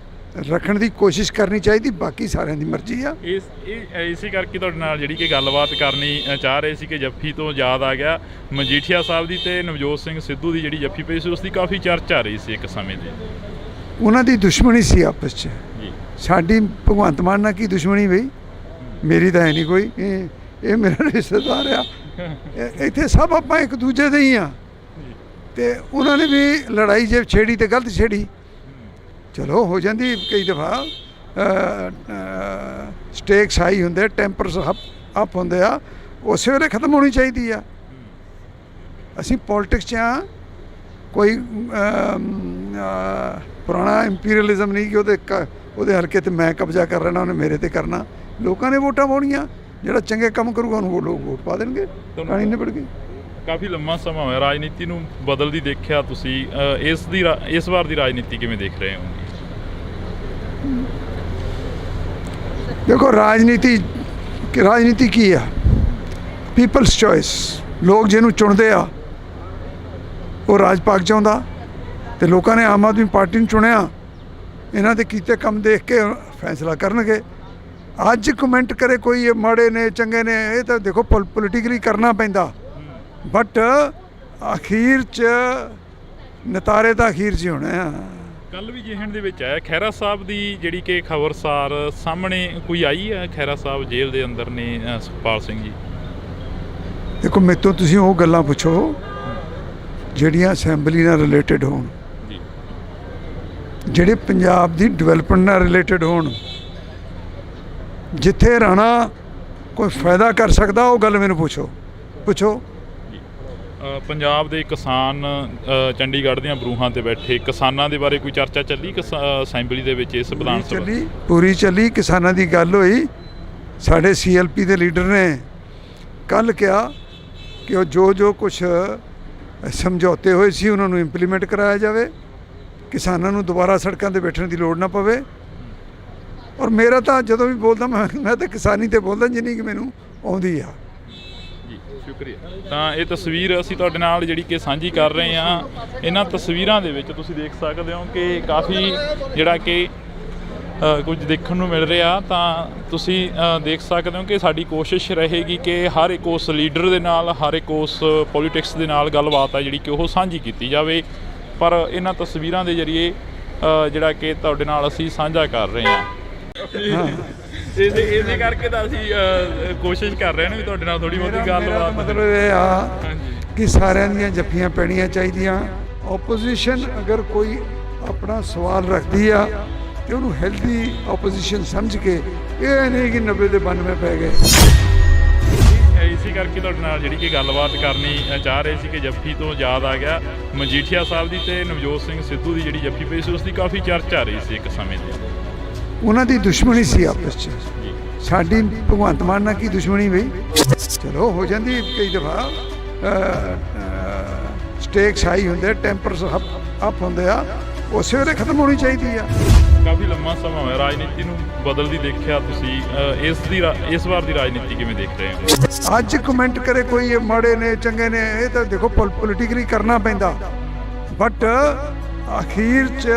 [SPEAKER 2] ਰੱਖਣ ਦੀ ਕੋਸ਼ਿਸ਼ ਕਰਨੀ ਚਾਹੀਦੀ, ਬਾਕੀ ਸਾਰਿਆਂ ਦੀ ਮਰਜ਼ੀ ਆ।
[SPEAKER 1] ਇਸੇ ਕਰਕੇ ਤੁਹਾਡੇ ਨਾਲ ਜਿਹੜੀ ਕਿ ਗੱਲਬਾਤ ਕਰਨੀ ਚਾਹ ਰਹੇ ਸੀ ਕਿ ਜੱਫੀ ਤੋਂ ਯਾਦ ਆ ਗਿਆ ਮਜੀਠੀਆ ਸਾਹਿਬ ਦੀ ਤੇ ਨਵਜੋਤ ਸਿੰਘ ਸਿੱਧੂ ਦੀ ਜਿਹੜੀ ਜੱਫੀ ਪਈ ਸੀ, ਉਸ ਦੀ ਕਾਫੀ ਚਰਚਾ ਰਹੀ ਸੀ ਇੱਕ ਸਮੇਂ ਦੀ।
[SPEAKER 2] ਉਹਨਾਂ ਦੀ ਦੁਸ਼ਮਣੀ ਸੀ ਆਪਸ 'ਚ। ਸਾਡੀ ਭਗਵੰਤ ਮਾਨ ਨਾਲ ਕੀ ਦੁਸ਼ਮਣੀ ਬਈ? ਮੇਰੀ ਤਾਂ ਹੈ ਨਹੀਂ ਕੋਈ। ਇਹ ਮੇਰਾ ਰਿਸ਼ਤੇਦਾਰ ਆ, ਇੱਥੇ ਸਭ ਆਪਾਂ ਇੱਕ ਦੂਜੇ ਦੇ ਹੀ ਆ। ਤੇ ਉਹਨਾਂ ਨੇ ਵੀ ਲੜਾਈ ਜੇ ਛੇੜੀ ਤੇ ਗਲਤ ਛੇੜੀ, ਚਲੋ ਹੋ ਜਾਂਦੀ ਕਈ ਦਫਾ। ਸਟੇਕਸ ਹਾਈ ਹੁੰਦੇ, ਟੈਂਪਰਸ ਅਪ ਹੁੰਦੇ ਆ, ਉਸੇ ਵੇਲੇ ਖਤਮ ਹੋਣੀ ਚਾਹੀਦੀ ਆ। ਅਸੀਂ ਪੋਲਿਟਿਕਸ 'ਚ ਆ, ਕੋਈ ਪੁਰਾਣਾ ਇੰਪੀਰੀਅਲਿਜ਼ਮ ਨਹੀਂ ਕਿ ਉਹਦੇ ਹਲਕੇ 'ਤੇ ਮੈਂ ਕਬਜ਼ਾ ਕਰ ਲੈਣਾ, ਉਹਨੇ ਮੇਰੇ 'ਤੇ ਕਰਨਾ। ਲੋਕਾਂ ਨੇ ਵੋਟਾਂ ਪਾਉਣੀਆਂ, ਜਿਹੜਾ ਚੰਗੇ ਕੰਮ ਕਰੂਗਾ ਉਹਨੂੰ ਉਹ ਲੋਕ ਵੋਟ ਪਾ ਦੇਣਗੇ, ਕਹਾਣੀ ਨਿਬੜ ਗਈ।
[SPEAKER 1] ਕਾਫੀ ਲੰਮਾ ਸਮਾਂ ਹੋਇਆ ਰਾਜਨੀਤੀ ਨੂੰ ਬਦਲਦੀ ਦੇਖਿਆ ਤੁਸੀਂ, ਇਸ ਵਾਰ ਦੀ ਰਾਜਨੀਤੀ ਕਿਵੇਂ ਦੇਖ ਰਹੇ ਹੋ?
[SPEAKER 2] ਦੇਖੋ ਰਾਜਨੀਤੀ ਕੀ ਆ? People's choice. ਲੋਕ ਜਿਹਨੂੰ ਚੁਣਦੇ ਆ ਉਹ ਰਾਜ ਪਾਕ ਚਾਹੁੰਦਾ, ਤੇ ਲੋਕਾਂ ਨੇ ਆਮ ਆਦਮੀ ਪਾਰਟੀ ਨੂੰ ਚੁਣਿਆ। ਇਹਨਾਂ ਦੇ ਕੀਤੇ ਕੰਮ ਦੇਖ ਕੇ ਫੈਸਲਾ ਕਰਨਗੇ। ਅੱਜ ਕਮੈਂਟ ਕਰੇ ਕੋਈ ਇਹ ਮਾੜੇ ਨੇ ਚੰਗੇ ਨੇ, ਇਹ ਤਾਂ ਦੇਖੋ ਪੋਲੀਟੀਕਲੀ ਕਰਨਾ ਪੈਂਦਾ, ਬਟ ਅਖੀਰ 'ਚ ਨਤਾਰੇ ਤਾਂ ਅਖੀਰ 'ਚ ਹੋਣੇ ਆ।
[SPEAKER 1] ਕੱਲ ਵੀ ਜਿਹਨ ਦੇ ਵਿੱਚ ਆਇਆ ਖਹਿਰਾ ਸਾਹਿਬ ਦੀ ਜਿਹੜੀ ਕਿ ਖਬਰਸਾਰ ਸਾਹਮਣੇ ਕੋਈ ਆਈ ਹੈ, ਖਹਿਰਾ ਸਾਹਿਬ ਜੇਲ੍ਹ ਦੇ ਅੰਦਰ ਨੇ ਸੁਖਪਾਲ ਸਿੰਘ ਜੀ।
[SPEAKER 2] ਦੇਖੋ ਮੇਰੇ ਤੋਂ ਤੁਸੀਂ ਉਹ ਗੱਲਾਂ ਪੁੱਛੋ ਜਿਹੜੀਆਂ ਅਸੈਂਬਲੀ ਨਾਲ ਰਿਲੇਟਡ ਹੋਣ, ਜਿਹੜੇ ਪੰਜਾਬ ਦੀ ਡਿਵੈਲਪਮੈਂਟ ਨਾਲ ਰਿਲੇਟਡ ਹੋਣ। ਜਿੱਥੇ ਰਾਣਾ ਕੋਈ ਫਾਇਦਾ ਕਰ ਸਕਦਾ ਉਹ ਗੱਲ ਮੈਨੂੰ ਪੁੱਛੋ।
[SPEAKER 1] ਪੰਜਾਬ ਦੇ ਕਿਸਾਨ ਚੰਡੀਗੜ੍ਹ ਦੀਆਂ ਬਰੂਹਾਂ ਤੇ ਬੈਠੇ ਕਿਸਾਨਾਂ ਦੇ ਬਾਰੇ ਕੋਈ ਚਰਚਾ ਚੱਲੀ ਅਸੈਂਬਲੀ ਦੇ ਵਿੱਚ? ਇਸ ਵਿਧਾਨ ਸਭਾ
[SPEAKER 2] ਪੂਰੀ ਚੱਲੀ, ਕਿਸਾਨਾਂ ਦੀ ਗੱਲ ਹੋਈ। ਸਾਡੇ CLP ਦੇ ਲੀਡਰ ਨੇ ਕੱਲ੍ਹ ਕਿਹਾ ਕਿ ਉਹ ਜੋ ਕੁਛ ਸਮਝੌਤੇ ਹੋਏ ਸੀ ਉਹਨਾਂ ਨੂੰ ਇੰਪਲੀਮੈਂਟ ਕਰਾਇਆ ਜਾਵੇ, ਕਿਸਾਨਾਂ ਨੂੰ ਦੁਬਾਰਾ ਸੜਕਾਂ 'ਤੇ ਬੈਠਣ ਦੀ ਲੋੜ ਨਾ ਪਵੇ। ਔਰ ਮੇਰਾ ਤਾਂ ਜਦੋਂ ਵੀ ਬੋਲਦਾ ਮੈਂ ਤਾਂ ਕਿਸਾਨੀ 'ਤੇ ਬੋਲਦਾ ਜਿੰਨੀ ਕਿ ਮੈਨੂੰ ਆਉਂਦੀ ਆ।
[SPEAKER 1] ਜੀ ਸ਼ੁਕਰੀਆ। ਤਾਂ ਇਹ ਤਸਵੀਰ ਅਸੀਂ ਤੁਹਾਡੇ ਨਾਲ ਜਿਹੜੀ ਕਿ ਸਾਂਝੀ ਕਰ ਰਹੇ ਹਾਂ। ਇਹਨਾਂ ਤਸਵੀਰਾਂ ਦੇ ਵਿੱਚ ਤੁਸੀਂ ਦੇਖ ਸਕਦੇ ਹੋ ਕਿ ਕਾਫੀ ਜਿਹੜਾ ਕਿ ਕੁਝ ਦੇਖਣ ਨੂੰ ਮਿਲ ਰਿਹਾ। ਤਾਂ ਤੁਸੀਂ ਦੇਖ ਸਕਦੇ ਹੋ ਕਿ ਸਾਡੀ ਕੋਸ਼ਿਸ਼ ਰਹੇਗੀ ਕਿ ਹਰ ਇੱਕ ਉਸ ਲੀਡਰ ਦੇ ਨਾਲ, ਹਰ ਇੱਕ ਉਸ ਪੋਲੀਟਿਕਸ ਦੇ ਨਾਲ ਗੱਲਬਾਤ ਹੈ ਜਿਹੜੀ ਕਿ ਉਹ ਸਾਂਝੀ ਕੀਤੀ ਜਾਵੇ। ਪਰ ਇਹਨਾਂ ਤਸਵੀਰਾਂ ਦੇ ਜ਼ਰੀਏ ਜਿਹੜਾ ਕਿ ਤੁਹਾਡੇ ਨਾਲ ਅਸੀਂ ਸਾਂਝਾ ਕਰ ਰਹੇ ਹਾਂ। ਇਸੇ ਕਰਕੇ ਤਾਂ ਅਸੀਂ ਕੋਸ਼ਿਸ਼ ਕਰ ਰਹੇ ਹਾਂ ਵੀ ਤੁਹਾਡੇ ਨਾਲ ਥੋੜੀ ਬਹੁਤੀ ਗੱਲਬਾਤ।
[SPEAKER 2] ਮਤਲਬ ਇਹ ਆ ਕਿ ਸਾਰਿਆਂ ਦੀਆਂ ਜੱਫੀਆਂ ਪੈਣੀਆਂ ਚਾਹੀਦੀਆਂ। ਓਪੋਜੀਸ਼ਨ ਅਗਰ ਕੋਈ ਆਪਣਾ ਸਵਾਲ ਰੱਖਦੀ ਆ ਤੇ ਉਹਨੂੰ ਹੈਲਦੀ ਓਪੋਜੀਸ਼ਨ ਸਮਝ ਕੇ, ਇਹ ਨਹੀਂ ਕਿ 90 ਤੇ 92 ਪੈ ਗਏ।
[SPEAKER 1] ਇਸੇ ਕਰਕੇ ਤੁਹਾਡੇ ਨਾਲ ਜਿਹੜੀ ਕਿ ਗੱਲਬਾਤ ਕਰਨੀ ਚਾਹ ਰਹੇ ਸੀ ਕਿ ਜੱਫੀ ਤੋਂ ਯਾਦ ਆ ਗਿਆ ਮਜੀਠੀਆ ਸਾਹਿਬ ਦੀ ਤੇ ਨਵਜੋਤ ਸਿੰਘ ਸਿੱਧੂ ਦੀ ਜਿਹੜੀ ਜੱਫੀ ਪਈ ਸੀ ਉਸ ਦੀ ਕਾਫੀ ਚਰਚਾ ਆ ਰਹੀ ਸੀ ਇੱਕ ਸਮੇਂ ਤੇ।
[SPEAKER 2] ਉਹਨਾਂ ਦੀ ਦੁਸ਼ਮਣੀ ਸੀ ਆਪਸ 'ਚ, ਸਾਡੀ ਭਗਵੰਤ ਮਾਨ ਨਾਲ ਕੀ ਦੁਸ਼ਮਣੀ ਬਈ? ਚਲੋ ਹੋ ਜਾਂਦੀ ਕਈ ਦਫਾ, ਸਟੇਕਸ ਹਾਈ ਹੁੰਦੇ, ਟੈਂਪਰਸ ਅਪ ਹੁੰਦੇ ਆ, ਉਸੇ ਵੇਲੇ ਖਤਮ ਹੋਣੀ ਚਾਹੀਦੀ ਆ।
[SPEAKER 1] ਕਾਫੀ ਲੰਮਾ ਸਮਾਂ ਹੋਇਆ ਰਾਜਨੀਤੀ ਨੂੰ ਬਦਲਦੀ ਦੇਖਿਆ ਤੁਸੀਂ, ਇਸ ਵਾਰ ਦੀ ਰਾਜਨੀਤੀ ਕਿਵੇਂ ਦੇਖ ਰਹੇ ਹੋ?
[SPEAKER 2] ਅੱਜ ਕਮੈਂਟ ਕਰੇ ਕੋਈ ਇਹ ਮਾੜੇ ਨੇ ਚੰਗੇ ਨੇ, ਇਹ ਤਾਂ ਦੇਖੋ ਪੋਲੀਟੀਕਲੀ ਕਰਨਾ ਪੈਂਦਾ, ਬਟ ਅਖੀਰ 'ਚ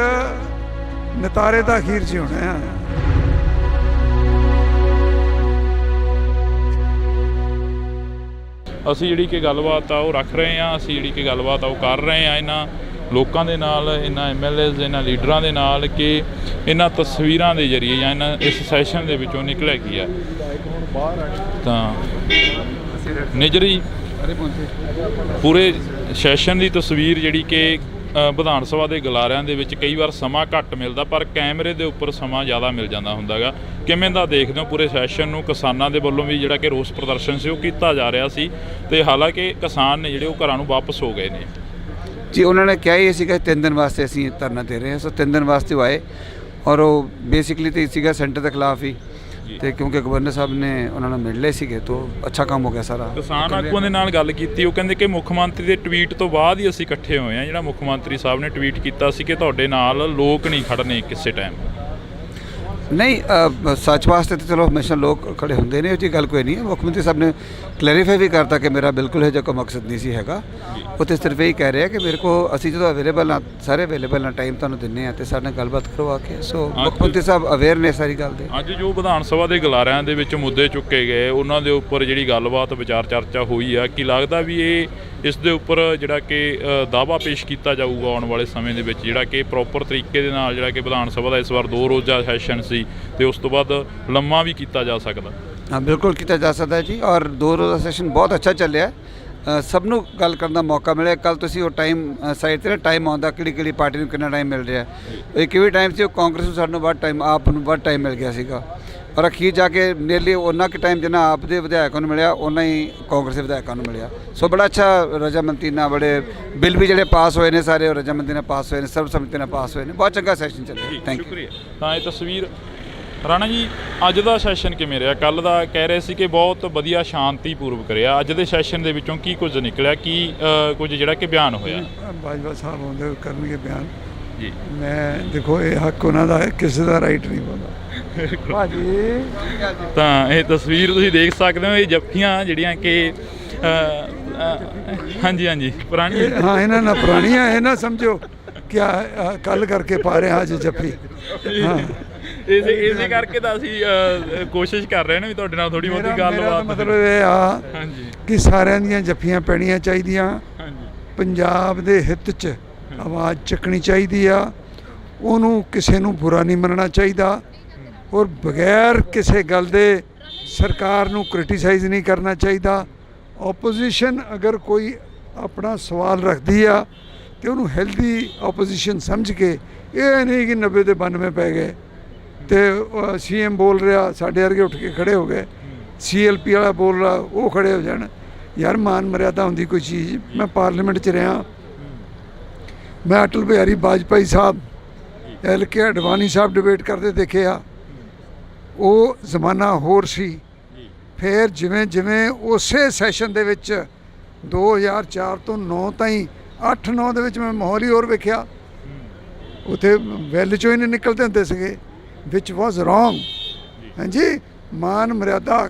[SPEAKER 2] ਨਤਾਰੇ ਤਾਂ ਅਖੀਰ 'ਚ ਹੀ ਹੋਣੇ ਆ।
[SPEAKER 1] ਅਸੀਂ ਜਿਹੜੀ ਕਿ ਗੱਲਬਾਤ ਆ ਉਹ ਰੱਖ ਰਹੇ ਹਾਂ, ਅਸੀਂ ਜਿਹੜੀ ਕਿ ਗੱਲਬਾਤ ਆ ਉਹ ਕਰ ਰਹੇ ਹਾਂ ਇਹਨਾਂ ਲੋਕਾਂ ਦੇ ਨਾਲ, ਇਹਨਾਂ MLAs ਇਹਨਾਂ ਲੀਡਰਾਂ ਦੇ ਨਾਲ ਕਿ ਇਹਨਾਂ ਤਸਵੀਰਾਂ ਦੇ ਜ਼ਰੀਏ ਜਾਂ ਇਹਨਾਂ ਇਸ ਸੈਸ਼ਨ ਦੇ ਵਿੱਚੋਂ ਨਿਕਲਿਆ ਕੀ ਆ। ਤਾਂ ਨਿਜਰੀ ਪੂਰੇ ਸੈਸ਼ਨ ਦੀ ਤਸਵੀਰ ਜਿਹੜੀ ਕਿ ਵਿਧਾਨ ਸਭਾ ਦੇ ਗਲਾਰਿਆਂ ਦੇ ਵਿੱਚ ਕਈ ਵਾਰ ਸਮਾਂ ਘੱਟ ਮਿਲਦਾ, ਪਰ ਕੈਮਰੇ ਦੇ ਉੱਪਰ ਸਮਾਂ ਜ਼ਿਆਦਾ ਮਿਲ ਜਾਂਦਾ ਹੁੰਦਾ ਗਾ। ਕਿਵੇਂ ਦਾ ਦੇਖਦੇ ਹੋ ਪੂਰੇ ਸੈਸ਼ਨ ਨੂੰ? ਕਿਸਾਨਾਂ ਦੇ ਵੱਲੋਂ ਵੀ ਜਿਹੜਾ ਕਿ ਰੋਸ ਪ੍ਰਦਰਸ਼ਨ ਸੀ ਉਹ ਕੀਤਾ ਜਾ ਰਿਹਾ ਸੀ, ਤੇ ਹਾਲਾਂਕਿ ਕਿਸਾਨ ਨੇ ਜਿਹੜੇ ਉਹ ਘਰਾਂ ਨੂੰ ਵਾਪਸ ਹੋ ਗਏ ਨੇ।
[SPEAKER 3] ਜੀ ਉਹਨਾਂ ਨੇ ਕਿਹਾ ਹੀ ਸੀਗਾ 3 ਦਿਨ ਵਾਸਤੇ ਅਸੀਂ ਧਰਨਾ ਦੇ ਰਹੇ ਹਾਂ, ਸੋ 3 ਦਿਨ ਵਾਸਤੇ ਉਹ ਆਏ, ਔਰ ਉਹ ਬੇਸਿਕਲੀ ਤਾਂ ਸੀਗਾ ਸੈਂਟਰ ਦੇ ਖਿਲਾਫ ਹੀ, ਤੇ ਕਿਉਂਕਿ ਗਵਰਨਰ ਸਾਹਿਬ ਨੇ ਉਹਨਾਂ ਨੂੰ ਮਿਲ ਲਏ ਸੀਗੇ ਤਾਂ ਅੱਛਾ ਕੰਮ ਹੋ ਗਿਆ ਸਾਰਾ।
[SPEAKER 1] ਕਿਸਾਨ ਆਗੂਆਂ ਦੇ ਨਾਲ ਗੱਲ ਕੀਤੀ, ਉਹ ਕਹਿੰਦੇ ਕਿ ਮੁੱਖ ਮੰਤਰੀ ਦੇ ਟਵੀਟ ਤੋਂ ਬਾਅਦ ਹੀ ਅਸੀਂ ਇਕੱਠੇ ਹੋਏ ਹਾਂ। ਜਿਹੜਾ ਮੁੱਖ ਮੰਤਰੀ ਸਾਹਿਬ ਨੇ ਟਵੀਟ ਕੀਤਾ ਸੀ ਕਿ ਤੁਹਾਡੇ ਨਾਲ ਲੋਕ ਨਹੀਂ ਖੜਨੇ ਕਿਸੇ ਟਾਈਮ।
[SPEAKER 3] ਨਹੀਂ, ਸੱਚ ਵਾਸਤੇ ਤਾਂ ਚਲੋ ਹਮੇਸ਼ਾ ਲੋਕ ਖੜੇ ਹੁੰਦੇ ਨੇ, ਉਹ ਜੀ ਗੱਲ ਕੋਈ ਨਹੀਂ ਹੈ। ਮੁੱਖ ਮੰਤਰੀ ਸਾਹਿਬ ਨੇ ਕਲੈਰੀਫਾਈ ਵੀ ਕਰਤਾ ਕਿ ਮੇਰਾ ਬਿਲਕੁਲ ਇਹ ਜਿਹਾ ਕੋਈ ਮਕਸਦ ਨਹੀਂ ਸੀ ਹੈਗਾ। ਉਹ ਤਾਂ ਸਿਰਫ ਇਹੀ ਕਹਿ ਰਹੇ ਕਿ ਮੇਰੇ ਕੋ ਅਸੀਂ ਜਦੋਂ ਅਵੇਲੇਬਲ ਹਾਂ, ਸਾਰੇ ਅਵੇਲੇਬਲ ਹਾਂ, ਟਾਈਮ ਤੁਹਾਨੂੰ ਦਿੰਦੇ ਹਾਂ ਅਤੇ ਸਾਡੇ ਨਾਲ ਗੱਲਬਾਤ ਕਰੋ ਆ ਕੇ। ਸੋ ਮੁੱਖ ਮੰਤਰੀ ਸਾਹਿਬ ਅਵੇਅਰ ਨੇ ਸਾਰੀ ਗੱਲ ਦੇ।
[SPEAKER 1] ਅੱਜ ਜੋ ਵਿਧਾਨ ਸਭਾ ਦੇ ਗਲਾਰਿਆਂ ਦੇ ਵਿੱਚ ਮੁੱਦੇ ਚੁੱਕੇ ਗਏ, ਉਹਨਾਂ ਦੇ ਉੱਪਰ ਜਿਹੜੀ ਗੱਲਬਾਤ ਵਿਚਾਰ ਚਰਚਾ ਹੋਈ ਆ, ਕੀ ਲੱਗਦਾ ਵੀ ਇਸ ਦੇ ਉੱਪਰ ਜਿਹੜਾ ਕਿ ਦਾਅਵਾ ਪੇਸ਼ ਕੀਤਾ ਜਾਊਗਾ ਆਉਣ ਵਾਲੇ ਸਮੇਂ ਦੇ ਵਿੱਚ, ਜਿਹੜਾ ਕਿ ਪ੍ਰੋਪਰ ਤਰੀਕੇ ਦੇ ਨਾਲ ਜਿਹੜਾ ਕਿ ਵਿਧਾਨ ਸਭਾ ਦਾ ਇਸ ਵਾਰ 2 ਰੋਜ਼ਾ ਸੈਸ਼ਨ ਸੀ ਤੇ ਉਸ ਤੋਂ ਬਾਅਦ ਲੰਮਾ ਵੀ ਕੀਤਾ ਜਾ ਸਕਦਾ?
[SPEAKER 3] ਹਾਂ, ਬਿਲਕੁਲ ਕੀਤਾ ਜਾ ਸਕਦਾ ਜੀ, ਔਰ 2 ਰੋਜ਼ਾ ਸੈਸ਼ਨ ਬਹੁਤ ਅੱਛਾ ਚੱਲਿਆ। ਸਭ ਨੂੰ ਗੱਲ ਕਰਨ ਦਾ ਮੌਕਾ ਮਿਲਿਆ। ਕੱਲ ਤੁਸੀਂ ਉਹ ਟਾਈਮ ਸਾਈਡ 'ਤੇ ਨਾ ਟਾਈਮ ਆਉਂਦਾ ਕਿਹੜੀ ਪਾਰਟੀ ਨੂੰ ਕਿੰਨਾ ਟਾਈਮ ਮਿਲ ਰਿਹਾ। ਇੱਕ ਵੀ ਟਾਈਮ ਸੀ ਉਹ ਕਾਂਗਰਸ ਨੂੰ ਸਾਨੂੰ ਵੱਧ ਟਾਈਮ, ਆਪ ਨੂੰ ਵੱਧ ਟਾਈਮ ਮਿਲ ਗਿਆ ਸੀਗਾ, ਔਰ ਅਖੀਰ ਜਾ ਕੇ ਨੀਅਰਲੀ ਉਹਨਾਂ ਕੁ ਟਾਈਮ ਜਿੰਨਾ ਆਪ ਦੇ ਵਿਧਾਇਕਾਂ ਨੂੰ ਮਿਲਿਆ ਉਹਨਾਂ ਹੀ ਕਾਂਗਰਸ ਦੇ ਵਿਧਾਇਕਾਂ ਨੂੰ ਮਿਲਿਆ। ਸੋ ਬੜਾ ਅੱਛਾ ਰਜਾਮੰਦੀ ਨਾਲ, ਬੜੇ ਬਿੱਲ ਵੀ ਜਿਹੜੇ ਪਾਸ ਹੋਏ ਨੇ ਸਾਰੇ ਉਹ ਰਜਾਮੰਦੀ ਨਾਲ ਪਾਸ ਹੋਏ ਨੇ, ਸਰਬਸੰਮਤੀ ਨਾਲ ਪਾਸ ਹੋਏ ਨੇ। ਬਹੁਤ ਚੰਗਾ ਸੈਸ਼ਨ ਚੱਲਿਆ। Thank you.
[SPEAKER 1] ਤਾਂ ਇਹ ਤਸਵੀਰ ਰਾਣਾ ਜੀ, ਅੱਜ ਦਾ ਸੈਸ਼ਨ ਕਿਵੇਂ ਰਿਹਾ? ਕੱਲ੍ਹ ਦਾ ਕਹਿ ਰਹੇ ਸੀ ਕਿ ਬਹੁਤ ਵਧੀਆ ਸ਼ਾਂਤੀਪੂਰਵਕ ਰਿਹਾ, ਅੱਜ ਦੇ ਸੈਸ਼ਨ ਦੇ ਵਿੱਚੋਂ ਕੀ ਕੁਝ ਨਿਕਲਿਆ, ਕੀ ਕੁਝ ਜਿਹੜਾ ਕਿ ਬਿਆਨ ਹੋਇਆ?
[SPEAKER 2] ਬਾਜਵਾ ਸਾਹਿਬ ਆਉਂਦੇ ਕਰਨਗੇ ਬਿਆਨ
[SPEAKER 1] ਜੀ।
[SPEAKER 2] ਮੈਂ ਦੇਖੋ ਇਹ ਹੱਕ ਉਹਨਾਂ ਦਾ ਹੈ, ਕਿਸੇ ਦਾ ਰਾਈਟ ਨਹੀਂ ਬਣਦਾ ਭਾਜੀ।
[SPEAKER 1] ਤਾਂ ਇਹ ਤਸਵੀਰ ਤੁਸੀਂ ਦੇਖ ਸਕਦੇ ਹੋ, ਇਹ ਜੱਫੀਆਂ ਜਿਹੜੀਆਂ ਕਿ ਹਾਂਜੀ ਪੁਰਾਣੀ,
[SPEAKER 2] ਹਾਂ ਇਹਨਾਂ ਨਾਲ ਪੁਰਾਣੀਆਂ, ਇਹ ਨਾ ਸਮਝੋ ਕਿਆ ਕੱਲ ਕਰਕੇ ਪਾ ਰਹੇ ਹਾਂ ਅੱਜ ਜੱਫੀ। ਹਾਂ,
[SPEAKER 1] ਇਸੇ ਕਰਕੇ ਤਾਂ ਅਸੀਂ ਕੋਸ਼ਿਸ਼ ਕਰ ਰਹੇ ਨੇ ਵੀ ਤੁਹਾਡੇ ਨਾਲ ਥੋੜੀ ਬਹੁਤੀ ਗੱਲਬਾਤ।
[SPEAKER 2] ਮਤਲਬ ਇਹ ਆ ਕਿ ਸਾਰਿਆਂ ਦੀਆਂ ਜੱਫੀਆਂ ਪੈਣੀਆਂ ਚਾਹੀਦੀਆਂ, ਪੰਜਾਬ ਦੇ ਹਿੱਤ 'ਚ ਆਵਾਜ਼ ਚੱਕਣੀ ਚਾਹੀਦੀ ਆ, ਉਹਨੂੰ ਕਿਸੇ ਨੂੰ ਬੁਰਾ ਨਹੀਂ ਮੰਨਣਾ ਚਾਹੀਦਾ, ਔਰ ਬਗੈਰ ਕਿਸੇ ਗੱਲ ਦੇ ਸਰਕਾਰ ਨੂੰ ਕ੍ਰਿਟੀਸਾਈਜ਼ ਨਹੀਂ ਕਰਨਾ ਚਾਹੀਦਾ। ਓਪੋਜੀਸ਼ਨ ਅਗਰ ਕੋਈ ਆਪਣਾ ਸਵਾਲ ਰੱਖਦੀ ਆ ਤੇ ਉਹਨੂੰ ਹੈਲਦੀ ਓਪੋਜੀਸ਼ਨ ਸਮਝ ਕੇ, ਇਹ ਨਹੀਂ ਕਿ 90 ਦੇ 92 ਪੈ ਗਏ ਤੇ CM ਬੋਲ ਰਿਹਾ ਸਾਡੇ ਵਰਗੇ ਉੱਠ ਕੇ ਖੜੇ ਹੋ ਗਏ, CLP ਵਾਲਾ ਬੋਲ ਰਿਹਾ ਉਹ ਖੜੇ ਹੋ ਜਾਣ। ਯਾਰ ਮਾਨ ਮਰਿਆਦਾ ਹੁੰਦੀ ਕੋਈ ਚੀਜ਼। ਮੈਂ ਪਾਰਲੀਮੈਂਟ 'ਚ ਰਿਹਾ, ਮੈਂ ਅਟਲ ਬਿਹਾਰੀ ਵਾਜਪਾਈ ਸਾਹਿਬ, LK ਅਡਵਾਨੀ ਸਾਹਿਬ ਡਿਬੇਟ ਕਰਦੇ ਦੇਖੇ ਆ। ਉਹ ਜ਼ਮਾਨਾ ਹੋਰ ਸੀ। ਫਿਰ ਜਿਵੇਂ ਜਿਵੇਂ ਉਸੇ ਸੈਸ਼ਨ ਦੇ ਵਿੱਚ 2004 ਤੋਂ 9 ਤਾਈਂ 8-9 ਦੇ ਵਿੱਚ ਮੈਂ ਮਾਹੌਲ ਹੀ ਹੋਰ ਵੇਖਿਆ। ਉੱਥੇ ਵੈਲ 'ਚੋਂ ਹੀ ਨਹੀਂ ਨਿਕਲਦੇ ਹੁੰਦੇ ਸੀਗੇ, ਵਿਚ ਵਾਜ਼ ਰੋਂਗ। ਹਾਂਜੀ, ਮਾਨ ਮਰਿਆਦਾ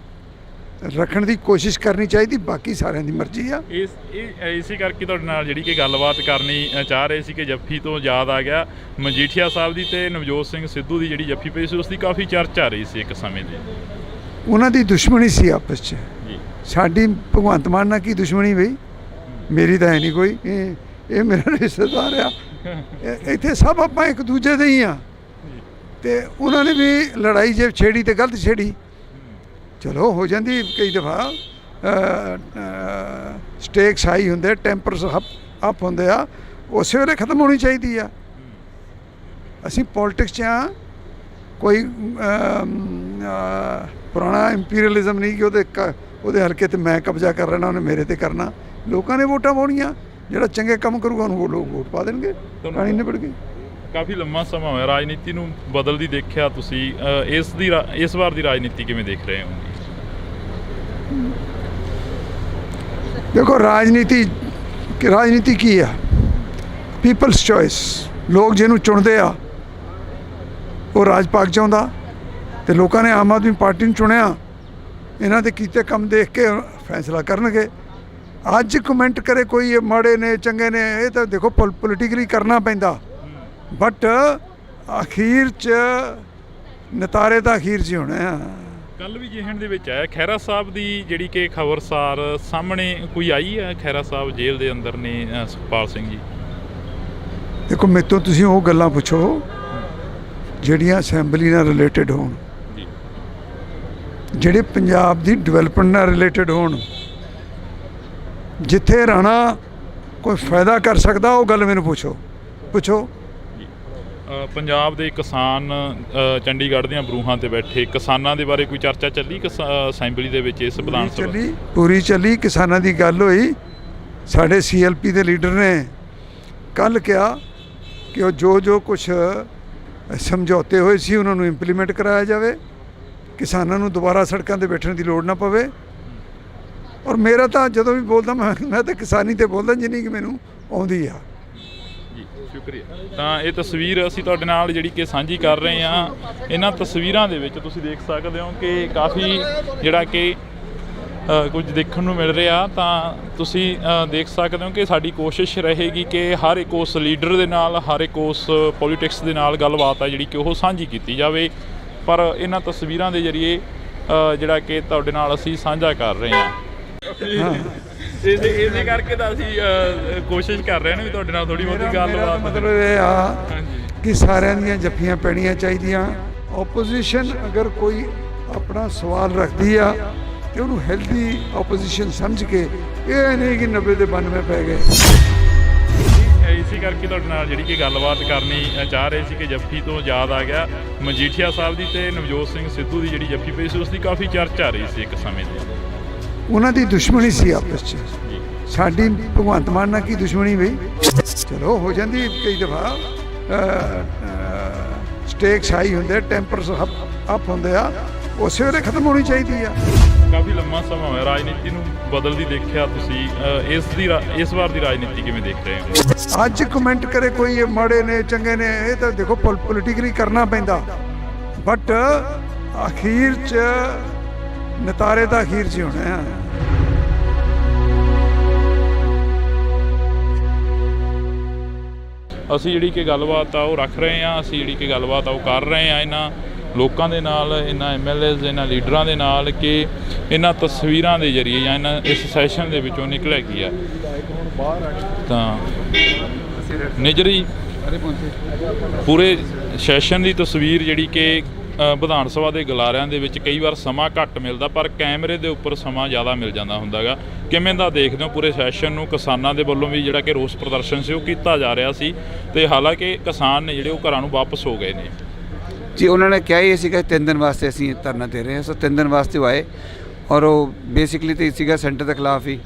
[SPEAKER 2] ਰੱਖਣ ਦੀ ਕੋਸ਼ਿਸ਼ ਕਰਨੀ ਚਾਹੀਦੀ, ਬਾਕੀ ਸਾਰਿਆਂ ਦੀ ਮਰਜ਼ੀ ਆ।
[SPEAKER 1] ਇਸੇ ਕਰਕੇ ਤੁਹਾਡੇ ਨਾਲ ਜਿਹੜੀ ਕਿ ਗੱਲਬਾਤ ਕਰਨੀ ਚਾਹ ਰਹੇ ਸੀ ਕਿ ਜੱਫੀ ਤੋਂ ਯਾਦ ਆ ਗਿਆ ਮਜੀਠੀਆ ਸਾਹਿਬ ਦੀ ਤੇ ਨਵਜੋਤ ਸਿੰਘ ਸਿੱਧੂ ਦੀ ਜਿਹੜੀ ਜੱਫੀ ਪਈ ਸੀ ਉਸ ਦੀ ਕਾਫੀ ਚਰਚਾ ਆ ਰਹੀ ਸੀ ਇੱਕ ਸਮੇਂ ਤੇ।
[SPEAKER 2] ਉਹਨਾਂ ਦੀ ਦੁਸ਼ਮਣੀ ਸੀ ਆਪਸ 'ਚ, ਸਾਡੀ ਭਗਵੰਤ ਮਾਨ ਨਾਲ ਕੀ ਦੁਸ਼ਮਣੀ ਬਈ? ਮੇਰੀ ਤਾਂ ਹੈ ਨਹੀਂ ਕੋਈ, ਇਹ ਮੇਰਾ ਰਿਸ਼ਤੇਦਾਰ ਆ, ਇੱਥੇ ਸਭ ਆਪਾਂ ਇੱਕ ਦੂਜੇ ਦੇ ਹੀ ਆ। ਤੇ ਉਹਨਾਂ ਨੇ ਵੀ ਲੜਾਈ ਜੇ ਛੇੜੀ ਤੇ ਗਲਤ ਛੇੜੀ, ਚਲੋ ਹੋ ਜਾਂਦੀ ਕਈ ਦਫਾ, ਸਟੇਕਸ ਹਾਈ ਹੁੰਦੇ, ਟੈਂਪਰਸ ਅਪ ਹੁੰਦੇ ਆ, ਉਸੇ ਵੇਲੇ ਖਤਮ ਹੋਣੀ ਚਾਹੀਦੀ ਆ। ਅਸੀਂ ਪੋਲੀਟਿਕਸ 'ਚ ਆ, ਕੋਈ ਪੁਰਾਣਾ ਇੰਪੀਰੀਅਲਿਜ਼ਮ ਨਹੀਂ ਕਿ ਉਹਦੇ ਹਲਕੇ ਤੇ ਮੈਂ ਕਬਜ਼ਾ ਕਰ ਲੈਣਾ, ਉਹਨੇ ਮੇਰੇ ਤੇ ਕਰਨਾ। ਲੋਕਾਂ ਨੇ ਵੋਟਾਂ ਪਾਉਣੀਆਂ, ਜਿਹੜਾ ਚੰਗੇ ਕੰਮ ਕਰੂਗਾ ਉਹਨੂੰ ਉਹ ਲੋਕ ਵੋਟ ਪਾ ਦੇਣਗੇ, ਕਹਾਣੀ ਨਿਬੜ ਗਈ।
[SPEAKER 1] ਕਾਫੀ ਲੰਮਾ ਸਮਾਂ ਹੋਇਆ ਰਾਜਨੀਤੀ ਨੂੰ ਬਦਲਦੀ ਦੇਖਿਆ ਤੁਸੀਂ, ਇਸ ਵਾਰ ਦੀ ਰਾਜਨੀਤੀ ਕਿਵੇਂ ਦੇਖ ਰਹੇ ਹੋ?
[SPEAKER 2] ਦੇਖੋ ਰਾਜਨੀਤੀ ਕੀ ਆ? People's choice. ਲੋਕ ਜਿਹਨੂੰ ਚੁਣਦੇ ਆ ਉਹ ਰਾਜ ਪਾਕ ਚਾਹੁੰਦਾ, ਤੇ ਲੋਕਾਂ ਨੇ ਆਮ ਆਦਮੀ ਪਾਰਟੀ ਨੂੰ ਚੁਣਿਆ। ਇਹਨਾਂ ਦੇ ਕੀਤੇ ਕੰਮ ਦੇਖ ਕੇ ਫੈਸਲਾ ਕਰਨਗੇ। ਅੱਜ ਕਮੈਂਟ ਕਰੇ ਕੋਈ ਇਹ ਮਾੜੇ ਨੇ ਚੰਗੇ ਨੇ, ਇਹ ਤਾਂ ਦੇਖੋ ਪੋਲੀਟੀਕਲੀ ਕਰਨਾ ਪੈਂਦਾ, ਬਟ ਅਖੀਰ 'ਚ ਨਤਾਰੇ ਤਾਂ ਅਖੀਰ 'ਚ ਹੀ ਹੋਣੇ ਆ।
[SPEAKER 1] ਕੱਲ ਵੀ ਜਿਹਣ ਦੇ ਵਿੱਚ ਆਇਆ ਖਹਿਰਾ ਸਾਹਿਬ ਦੀ ਜਿਹੜੀ ਕਿ ਖਬਰਸਾਰ ਸਾਹਮਣੇ ਕੋਈ ਆਈ ਹੈ, ਖਹਿਰਾ ਸਾਹਿਬ ਜੇਲ੍ਹ ਦੇ ਅੰਦਰ ਨੇ ਸੁਖਪਾਲ ਸਿੰਘ ਜੀ।
[SPEAKER 2] ਦੇਖੋ ਮੇਰੇ ਤੋਂ ਤੁਸੀਂ ਉਹ ਗੱਲਾਂ ਪੁੱਛੋ ਜਿਹੜੀਆਂ ਅਸੈਂਬਲੀ ਨਾਲ ਰਿਲੇਟਡ ਹੋਣ, ਜਿਹੜੇ ਪੰਜਾਬ ਦੀ ਡਿਵੈਲਪਮੈਂਟ ਨਾਲ ਰਿਲੇਟਡ ਹੋਣ। ਜਿੱਥੇ ਰਾਣਾ ਕੋਈ ਫਾਇਦਾ ਕਰ ਸਕਦਾ ਉਹ ਗੱਲ ਮੈਨੂੰ ਪੁੱਛੋ।
[SPEAKER 1] ਪੰਜਾਬ ਦੇ ਕਿਸਾਨ ਚੰਡੀਗੜ੍ਹ ਦੀਆਂ ਬਰੂਹਾਂ ਤੇ ਬੈਠੇ ਕਿਸਾਨਾਂ ਦੇ ਬਾਰੇ ਕੋਈ ਚਰਚਾ ਚੱਲੀ ਅਸੈਂਬਲੀ ਦੇ ਵਿੱਚ? ਇਸ ਵਿਧਾਨ ਸਭਾ
[SPEAKER 2] ਪੂਰੀ ਚੱਲੀ, ਕਿਸਾਨਾਂ ਦੀ ਗੱਲ ਹੋਈ। ਸਾਡੇ CLP ਦੇ ਲੀਡਰ ਨੇ ਕੱਲ੍ਹ ਕਿਹਾ ਕਿ ਉਹ ਜੋ ਕੁਛ ਸਮਝੌਤੇ ਹੋਏ ਸੀ ਉਹਨਾਂ ਨੂੰ ਇੰਪਲੀਮੈਂਟ ਕਰਾਇਆ ਜਾਵੇ, ਕਿਸਾਨਾਂ ਨੂੰ ਦੁਬਾਰਾ ਸੜਕਾਂ 'ਤੇ ਬੈਠਣ ਦੀ ਲੋੜ ਨਾ ਪਵੇ। ਔਰ ਮੇਰਾ ਤਾਂ ਜਦੋਂ ਵੀ ਬੋਲਦਾ ਮੈਂ ਤਾਂ ਕਿਸਾਨੀ 'ਤੇ ਬੋਲਦਾ ਜਿੰਨੀ ਕਿ ਮੈਨੂੰ ਆਉਂਦੀ ਆ।
[SPEAKER 1] ਸ਼ੁਕਰੀਆ। ਤਾਂ ਇਹ ਤਸਵੀਰ ਅਸੀਂ ਤੁਹਾਡੇ ਨਾਲ ਜਿਹੜੀ ਕਿ ਸਾਂਝੀ ਕਰ ਰਹੇ ਹਾਂ। ਇਹਨਾਂ ਤਸਵੀਰਾਂ ਦੇ ਵਿੱਚ ਤੁਸੀਂ ਦੇਖ ਸਕਦੇ ਹੋ ਕਿ ਕਾਫੀ ਜਿਹੜਾ ਕਿ ਕੁਝ ਦੇਖਣ ਨੂੰ ਮਿਲ ਰਿਹਾ। ਤਾਂ ਤੁਸੀਂ ਦੇਖ ਸਕਦੇ ਹੋ ਕਿ ਸਾਡੀ ਕੋਸ਼ਿਸ਼ ਰਹੇਗੀ ਕਿ ਹਰ ਇੱਕ ਉਸ ਲੀਡਰ ਦੇ ਨਾਲ, ਹਰ ਇੱਕ ਉਸ ਪੋਲੀਟਿਕਸ ਦੇ ਨਾਲ ਗੱਲਬਾਤ ਆ ਜਿਹੜੀ ਕਿ ਉਹ ਸਾਂਝੀ ਕੀਤੀ ਜਾਵੇ। ਪਰ ਇਹਨਾਂ ਤਸਵੀਰਾਂ ਦੇ ਜ਼ਰੀਏ ਜਿਹੜਾ ਕਿ ਤੁਹਾਡੇ ਨਾਲ ਅਸੀਂ ਸਾਂਝਾ ਕਰ ਰਹੇ ਹਾਂ। ਇਸੇ ਕਰਕੇ ਤਾਂ ਅਸੀਂ ਕੋਸ਼ਿਸ਼ ਕਰ ਰਹੇ ਹਾਂ ਵੀ ਤੁਹਾਡੇ ਨਾਲ ਥੋੜ੍ਹੀ ਬਹੁਤੀ ਗੱਲਬਾਤ।
[SPEAKER 2] ਮਤਲਬ ਇਹ ਆ ਕਿ ਸਾਰਿਆਂ ਦੀਆਂ ਜੱਫੀਆਂ ਪੈਣੀਆਂ ਚਾਹੀਦੀਆਂ। ਓਪੋਜੀਸ਼ਨ ਅਗਰ ਕੋਈ ਆਪਣਾ ਸਵਾਲ ਰੱਖਦੀ ਆ ਤੇ ਉਹਨੂੰ ਹੈਲਦੀ ਓਪੋਜੀਸ਼ਨ ਸਮਝ ਕੇ, ਇਹ ਨਹੀਂ ਕਿ 90 ਦੇ 92 ਪੈ ਗਏ।
[SPEAKER 1] ਇਸੇ ਕਰਕੇ ਤੁਹਾਡੇ ਨਾਲ ਜਿਹੜੀ ਕਿ ਗੱਲਬਾਤ ਕਰਨੀ ਚਾਹ ਰਹੇ ਸੀ ਕਿ ਜੱਫੀ ਤੋਂ ਯਾਦ ਆ ਗਿਆ ਮਜੀਠੀਆ ਸਾਹਿਬ ਦੀ ਤੇ ਨਵਜੋਤ ਸਿੰਘ ਸਿੱਧੂ ਦੀ ਜਿਹੜੀ ਜੱਫੀ ਪਈ ਸੀ, ਉਸ ਦੀ ਕਾਫੀ ਚਰਚਾ ਰਹੀ ਸੀ ਇੱਕ ਸਮੇਂ ਤੇ। ਉਹਨਾਂ
[SPEAKER 2] ਦੀ ਦੁਸ਼ਮਣੀ ਸੀ ਆਪਸ 'ਚ। ਸਾਡੀ ਭਗਵੰਤ ਮਾਨ ਨਾਲ ਕੀ ਦੁਸ਼ਮਣੀ ਬਈ? ਚਲੋ ਹੋ ਜਾਂਦੀ ਕਈ ਦਫਾ, ਸਟੇਕਸ ਹਾਈ ਹੁੰਦੇ, ਟੈਂਪਰਸ ਅਪ ਹੁੰਦੇ ਆ, ਉਸੇ ਵੇਲੇ ਖਤਮ ਹੋਣੀ ਚਾਹੀਦੀ ਆ।
[SPEAKER 1] ਕਾਫੀ ਲੰਮਾ ਸਮਾਂ ਹੋਇਆ ਰਾਜਨੀਤੀ ਨੂੰ ਬਦਲਦੀ ਦੇਖਿਆ ਤੁਸੀਂ, ਇਸ ਵਾਰ ਦੀ ਰਾਜਨੀਤੀ ਕਿਵੇਂ ਦੇਖ ਰਹੇ ਹੋ?
[SPEAKER 2] ਅੱਜ ਕਮੈਂਟ ਕਰੇ ਕੋਈ ਇਹ ਮਾੜੇ ਨੇ ਚੰਗੇ ਨੇ, ਇਹ ਤਾਂ ਦੇਖੋ ਪੋਲੀਟੀਕਲੀ ਕਰਨਾ ਪੈਂਦਾ, ਬਟ ਅਖੀਰ 'ਚ ਨਤਾਰੇ ਤਾਂ ਅਖੀਰ 'ਚ ਹੀ ਹੋਣੇ ਆ।
[SPEAKER 1] ਅਸੀਂ ਜਿਹੜੀ ਕਿ ਗੱਲਬਾਤ ਆ ਉਹ ਰੱਖ ਰਹੇ ਹਾਂ, ਅਸੀਂ ਜਿਹੜੀ ਕਿ ਗੱਲਬਾਤ ਆ ਉਹ ਕਰ ਰਹੇ ਹਾਂ ਇਹਨਾਂ ਲੋਕਾਂ ਦੇ ਨਾਲ, ਇਹਨਾਂ MLAs, ਇਹਨਾਂ ਲੀਡਰਾਂ ਦੇ ਨਾਲ ਕਿ ਇਹਨਾਂ ਤਸਵੀਰਾਂ ਦੇ ਜ਼ਰੀਏ ਜਾਂ ਇਸ ਸੈਸ਼ਨ ਦੇ ਵਿੱਚੋਂ ਨਿਕਲਿਆ ਕੀ ਆ। ਤਾਂ ਨਿਜਰੀ ਪੂਰੇ ਸੈਸ਼ਨ ਦੀ ਤਸਵੀਰ ਜਿਹੜੀ ਕਿ ਵਿਧਾਨ ਸਭਾ ਦੇ ਗਲਾਰਿਆਂ ਦੇ ਵਿੱਚ ਕਈ ਵਾਰ ਸਮਾਂ ਘੱਟ ਮਿਲਦਾ, ਪਰ ਕੈਮਰੇ ਦੇ ਉੱਪਰ ਸਮਾਂ ਜ਼ਿਆਦਾ ਮਿਲ ਜਾਂਦਾ ਹੁੰਦਾ ਗਾ। ਕਿਵੇਂ ਦਾ ਦੇਖਦੇ ਹੋ ਪੂਰੇ ਸੈਸ਼ਨ ਨੂੰ? ਕਿਸਾਨਾਂ ਦੇ ਵੱਲੋਂ ਵੀ ਜਿਹੜਾ ਕਿ ਰੋਸ ਪ੍ਰਦਰਸ਼ਨ ਸੀ ਉਹ ਕੀਤਾ ਜਾ ਰਿਹਾ ਸੀ, ਤੇ ਹਾਲਾਂਕਿ ਕਿਸਾਨ ਨੇ ਜਿਹੜੇ ਉਹ ਘਰਾਂ ਨੂੰ ਵਾਪਸ ਹੋ ਗਏ ਨੇ।
[SPEAKER 3] ਜੀ ਉਹਨਾਂ ਨੇ ਕਿਹਾ ਹੀ ਸੀਗਾ 3 ਦਿਨ ਵਾਸਤੇ ਅਸੀਂ ਧਰਨਾ ਦੇ ਰਹੇ ਹਾਂ, ਸੋ 3 ਦਿਨ ਵਾਸਤੇ ਉਹ ਆਏ। ਔਰ ਉਹ ਬੇਸਿਕਲੀ ਤਾਂ ਸੀਗਾ ਸੈਂਟਰ ਦੇ ਖਿਲਾਫ ਹੀ,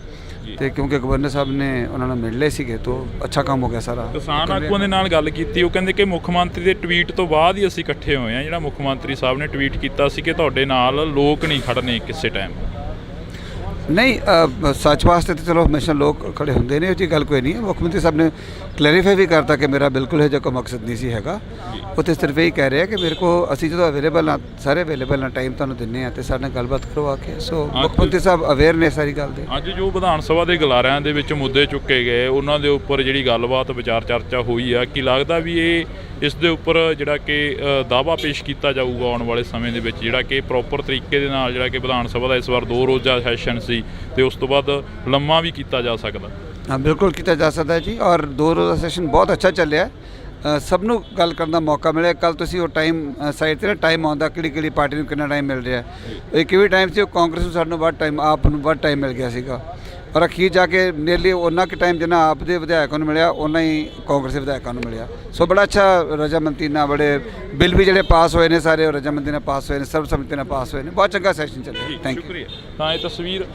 [SPEAKER 3] ਤੇ ਕਿਉਂਕਿ ਗਵਰਨਰ ਸਾਹਿਬ ਨੇ ਉਹਨਾਂ ਨੂੰ ਮਿਲ ਲਏ ਸੀਗੇ, ਤਾਂ ਅੱਛਾ ਕੰਮ ਹੋ ਗਿਆ ਸਾਰਾ।
[SPEAKER 1] ਕਿਸਾਨ ਆਗੂਆਂ ਦੇ ਨਾਲ ਗੱਲ ਕੀਤੀ, ਉਹ ਕਹਿੰਦੇ ਕਿ ਮੁੱਖ ਮੰਤਰੀ ਦੇ ਟਵੀਟ ਤੋਂ ਬਾਅਦ ਹੀ ਅਸੀਂ ਇਕੱਠੇ ਹੋਏ ਹਾਂ। ਜਿਹੜਾ ਮੁੱਖ ਮੰਤਰੀ ਸਾਹਿਬ ਨੇ ਟਵੀਟ ਕੀਤਾ ਸੀ ਕਿ ਤੁਹਾਡੇ ਨਾਲ ਲੋਕ ਨਹੀਂ ਖੜਨੇ ਕਿਸੇ ਟਾਈਮ।
[SPEAKER 3] ਨਹੀਂ, ਸੱਚ ਵਾਸਤੇ ਤਾਂ ਚਲੋ ਹਮੇਸ਼ਾ ਲੋਕ ਖੜੇ ਹੁੰਦੇ ਨੇ, ਉਹ 'ਚ ਗੱਲ ਕੋਈ ਨਹੀਂ ਹੈ। ਮੁੱਖ ਮੰਤਰੀ ਸਾਹਿਬ ਨੇ ਕਲੈਰੀਫਾਈ ਵੀ ਕਰਤਾ ਕਿ ਮੇਰਾ ਬਿਲਕੁਲ ਇਹ ਜਿਹਾ ਕੋਈ ਮਕਸਦ ਨਹੀਂ ਸੀ ਹੈਗਾ। ਉਹ ਤਾਂ ਸਿਰਫ ਇਹੀ ਕਹਿ ਰਿਹਾ ਕਿ ਮੇਰੇ ਕੋਲ ਅਸੀਂ ਜਦੋਂ ਅਵੇਲੇਬਲ ਹਾਂ, ਸਾਰੇ ਅਵੇਲੇਬਲ ਨਾਲ ਟਾਈਮ ਤੁਹਾਨੂੰ ਦਿੰਦੇ ਹਾਂ, ਅਤੇ ਸਾਡੇ ਨਾਲ ਗੱਲਬਾਤ ਕਰਵਾ ਕੇ। ਸੋ ਮੁੱਖ ਮੰਤਰੀ ਸਾਹਿਬ ਅਵੇਅਰ ਨੇ ਸਾਰੀ ਗੱਲ ਦੇ।
[SPEAKER 1] ਅੱਜ ਜੋ ਵਿਧਾਨ ਸਭਾ ਦੇ ਗਲਾਰਿਆਂ ਦੇ ਵਿੱਚ ਮੁੱਦੇ ਚੁੱਕੇ ਗਏ, ਉਹਨਾਂ ਦੇ ਉੱਪਰ ਜਿਹੜੀ ਗੱਲਬਾਤ ਵਿਚਾਰ ਚਰਚਾ ਹੋਈ ਆ, ਕੀ ਲੱਗਦਾ ਵੀ ਇਸ ਦੇ ਉੱਪਰ ਜਿਹੜਾ ਕਿ ਦਾਅਵਾ ਪੇਸ਼ ਕੀਤਾ ਜਾਊਗਾ ਆਉਣ ਵਾਲੇ ਸਮੇਂ ਦੇ ਵਿੱਚ, ਜਿਹੜਾ ਕਿ ਪ੍ਰੋਪਰ ਤਰੀਕੇ ਦੇ ਨਾਲ ਜਿਹੜਾ ਕਿ ਵਿਧਾਨ ਸਭਾ ਦਾ ਇਸ ਵਾਰ 2 ਰੋਜ਼ਾ ਸੈਸ਼ਨ ਸੀ ਤੇ ਉਸ ਤੋਂ ਬਾਅਦ ਲੰਮਾ ਵੀ ਕੀਤਾ ਜਾ ਸਕਦਾ?
[SPEAKER 3] ਹਾਂ, ਬਿਲਕੁਲ ਕੀਤਾ ਜਾ ਸਕਦਾ ਜੀ। ਔਰ 2 ਰੋਜ਼ਾ ਸੈਸ਼ਨ ਬਹੁਤ ਅੱਛਾ ਚੱਲਿਆ। ਸਭ ਨੂੰ ਗੱਲ ਕਰਨ ਦਾ ਮੌਕਾ ਮਿਲਿਆ। ਕੱਲ ਤੁਸੀਂ ਉਹ ਟਾਈਮ ਸਾਈਡ 'ਤੇ ਨਾ ਟਾਈਮ ਆਉਂਦਾ ਕਿਹੜੀ ਪਾਰਟੀ ਨੂੰ ਕਿੰਨਾ ਟਾਈਮ ਮਿਲ ਰਿਹਾ। ਇੱਕ ਵੀ ਟਾਈਮ ਸੀ ਉਹ ਕਾਂਗਰਸ ਨੂੰ ਸਾਨੂੰ ਵੱਧ ਟਾਈਮ, ਆਪ ਨੂੰ ਵੱਧ ਟਾਈਮ ਮਿਲ ਗਿਆ ਸੀਗਾ। ਔਰ ਅਖੀਰ ਜਾ ਕੇ ਨੀਅਰਲੀ ਉਹਨਾਂ ਕੁ ਟਾਈਮ ਜਿੰਨਾ ਆਪ ਦੇ ਵਿਧਾਇਕਾਂ ਨੂੰ ਮਿਲਿਆ ਉਹਨਾਂ ਹੀ ਕਾਂਗਰਸ ਦੇ ਵਿਧਾਇਕਾਂ ਨੂੰ ਮਿਲਿਆ। ਸੋ ਬੜਾ ਅੱਛਾ ਰਜਾਮੰਦੀ ਨਾਲ ਬੜੇ ਬਿੱਲ ਵੀ ਜਿਹੜੇ ਪਾਸ ਹੋਏ ਨੇ ਸਾਰੇ ਉਹ ਰਜਾਮੰਦੀ ਨਾਲ ਪਾਸ ਹੋਏ ਨੇ, ਸਰਬਸੰਮਤੀ ਨਾਲ ਪਾਸ ਹੋਏ ਨੇ। ਬਹੁਤ ਚੰਗਾ ਸੈਸ਼ਨ ਚੱਲਿਆ। Thank you.
[SPEAKER 1] ਸ਼ੁਕਰੀਆ। ਤਾਂ ਇਹ ਤਸਵੀਰ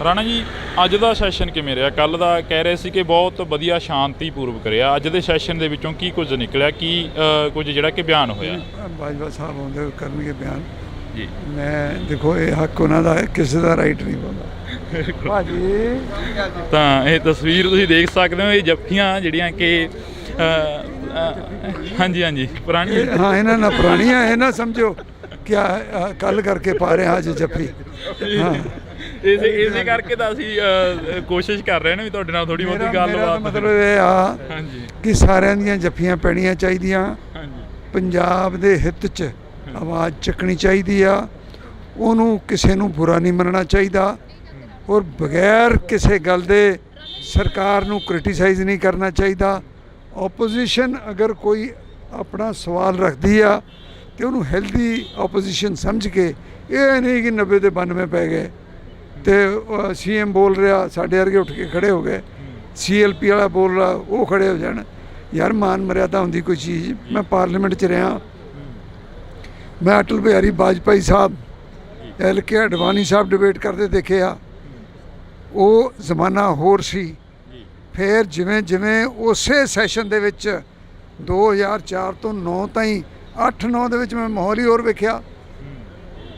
[SPEAKER 1] ਰਾਣਾ ਜੀ, ਅੱਜ ਦਾ ਸੈਸ਼ਨ ਕਿਵੇਂ ਰਿਹਾ? ਕੱਲ੍ਹ ਦਾ ਕਹਿ ਰਹੇ ਸੀ ਕਿ ਬਹੁਤ ਵਧੀਆ ਸ਼ਾਂਤੀਪੂਰਵਕ ਰਿਹਾ। ਅੱਜ ਦੇ ਸੈਸ਼ਨ ਦੇ ਵਿੱਚੋਂ ਕੀ ਕੁਝ ਨਿਕਲਿਆ, ਕੀ ਕੁਝ ਜਿਹੜਾ ਕਿ ਬਿਆਨ ਹੋਇਆ?
[SPEAKER 2] ਬਾਜਵਾ ਸਾਹਿਬ ਆਉਂਦੇ ਕਰਨਗੇ ਬਿਆਨ
[SPEAKER 1] ਜੀ।
[SPEAKER 2] ਮੈਂ ਦੇਖੋ ਇਹ ਹੱਕ ਉਹਨਾਂ ਦਾ ਹੈ, ਕਿਸੇ ਦਾ ਰਾਈਟ ਨਹੀਂ ਬੋਲਦਾ ਭਾਜੀ।
[SPEAKER 1] ਤਾਂ ਇਹ ਤਸਵੀਰ ਤੁਸੀਂ ਦੇਖ ਸਕਦੇ ਹੋ, ਇਹ ਜੱਫੀਆਂ ਜਿਹੜੀਆਂ ਕਿ ਹਾਂਜੀ ਹਾਂਜੀ ਪੁਰਾਣੀ
[SPEAKER 2] ਹਾਂ ਇਹਨਾਂ ਨਾਲ ਪੁਰਾਣੀਆਂ ਇਹ ਨਾ ਸਮਝੋ ਕਿਆ ਕੱਲ ਕਰਕੇ ਪਾ ਰਹੇ ਹਾਂ ਅੱਜ ਜੱਫੀ। ਹਾਂ
[SPEAKER 1] ਇਸੇ ਕਰਕੇ ਤਾਂ ਅਸੀਂ ਕੋਸ਼ਿਸ਼ ਕਰ ਰਹੇ ਨੇ ਵੀ ਤੁਹਾਡੇ ਨਾਲ ਥੋੜੀ ਬਹੁਤੀ ਗੱਲਬਾਤ।
[SPEAKER 2] ਮਤਲਬ ਇਹ ਆ
[SPEAKER 1] ਹਾਂਜੀ
[SPEAKER 2] ਕਿ ਸਾਰਿਆਂ ਦੀਆਂ ਜੱਫੀਆਂ ਪੈਣੀਆਂ ਚਾਹੀਦੀਆਂ,
[SPEAKER 1] ਹਾਂਜੀ
[SPEAKER 2] ਪੰਜਾਬ ਦੇ ਹਿੱਤ 'ਚ ਆਵਾਜ਼ ਚੱਕਣੀ ਚਾਹੀਦੀ ਆ, ਉਹਨੂੰ ਕਿਸੇ ਨੂੰ ਬੁਰਾ ਨਹੀਂ ਮੰਨਣਾ ਚਾਹੀਦਾ ਔਰ ਬਗੈਰ ਕਿਸੇ ਗੱਲ ਦੇ ਸਰਕਾਰ ਨੂੰ ਕ੍ਰਿਟੀਸਾਈਜ਼ ਨਹੀਂ ਕਰਨਾ ਚਾਹੀਦਾ। ਓਪੋਜੀਸ਼ਨ ਅਗਰ ਕੋਈ ਆਪਣਾ ਸਵਾਲ ਰੱਖਦੀ ਆ ਤੇ ਉਹਨੂੰ ਹੈਲਦੀ ਓਪੋਜੀਸ਼ਨ ਸਮਝ ਕੇ, ਇਹ ਨਹੀਂ ਕਿ 90 ਦੇ 92 ਪੈ ਗਏ ਤੇ ਸੀਐਮ ਬੋਲ ਰਿਹਾ ਸਾਡੇ ਵਰਗੇ ਉੱਠ ਕੇ ਖੜੇ ਹੋ ਗਏ, ਸੀਐਲਪੀ ਵਾਲਾ ਬੋਲ ਰਿਹਾ ਉਹ ਖੜੇ ਹੋ ਜਾਣ। ਯਾਰ ਮਾਨ ਮਰਿਆਦਾ ਹੁੰਦੀ ਕੋਈ ਚੀਜ਼। ਮੈਂ ਪਾਰਲੀਮੈਂਟ 'ਚ ਰਿਹਾ, ਮੈਂ ਅਟਲ ਬਿਹਾਰੀ ਵਾਜਪਾਈ ਸਾਹਿਬ, LK ਅਡਵਾਨੀ ਸਾਹਿਬ ਡਿਬੇਟ ਕਰਦੇ ਦੇਖੇ ਆ। ਉਹ ਜ਼ਮਾਨਾ ਹੋਰ ਸੀ। ਫਿਰ ਜਿਵੇਂ ਜਿਵੇਂ ਉਸੇ ਸੈਸ਼ਨ ਦੇ ਵਿੱਚ 2004 ਤੋਂ 9 ਤਾਈਂ 8-9 ਦੇ ਵਿੱਚ ਮੈਂ ਮਾਹੌਲ ਹੀ ਹੋਰ ਵੇਖਿਆ।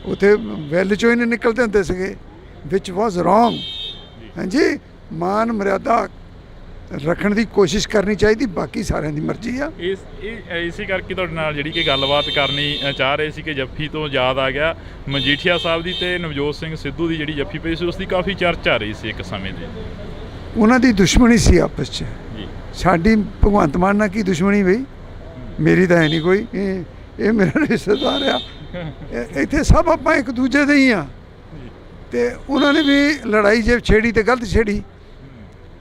[SPEAKER 2] ਉੱਥੇ ਵੈਲ 'ਚੋਂ ਹੀ ਨਹੀਂ ਨਿਕਲਦੇ ਹੁੰਦੇ ਸੀਗੇ, ਵਿਚ ਵਾਜ਼ ਰੋਂਗ। ਹਾਂਜੀ, ਮਾਨ ਮਰਿਆਦਾ ਰੱਖਣ ਦੀ ਕੋਸ਼ਿਸ਼ ਕਰਨੀ ਚਾਹੀਦੀ, ਬਾਕੀ ਸਾਰਿਆਂ ਦੀ ਮਰਜ਼ੀ ਆ।
[SPEAKER 1] ਇਸੇ ਕਰਕੇ ਤੁਹਾਡੇ ਨਾਲ ਜਿਹੜੀ ਕਿ ਗੱਲਬਾਤ ਕਰਨੀ ਚਾਹ ਰਹੇ ਸੀ ਕਿ ਜੱਫੀ ਤੋਂ ਯਾਦ ਆ ਗਿਆ ਮਜੀਠੀਆ ਸਾਹਿਬ ਦੀ ਤੇ ਨਵਜੋਤ ਸਿੰਘ ਸਿੱਧੂ ਦੀ ਜਿਹੜੀ ਜੱਫੀ ਪਈ ਸੀ, ਉਸ ਦੀ ਕਾਫੀ ਚਰਚਾ ਰਹੀ ਸੀ ਇੱਕ ਸਮੇਂ ਦੀ।
[SPEAKER 2] ਉਹਨਾਂ ਦੀ ਦੁਸ਼ਮਣੀ ਸੀ ਆਪਸ 'ਚ। ਸਾਡੀ ਭਗਵੰਤ ਮਾਨ ਨਾਲ ਕੀ ਦੁਸ਼ਮਣੀ ਬਈ? ਮੇਰੀ ਤਾਂ ਹੈ ਨਹੀਂ ਕੋਈ। ਇਹ ਮੇਰਾ ਰਿਸ਼ਤੇਦਾਰ ਆ, ਇੱਥੇ ਸਭ ਆਪਾਂ ਇੱਕ ਦੂਜੇ ਦੇ ਹੀ ਆ। ਤੇ ਉਹਨਾਂ ਨੇ ਵੀ ਲੜਾਈ ਜੇ ਛੇੜੀ ਤੇ ਗਲਤ ਛੇੜੀ,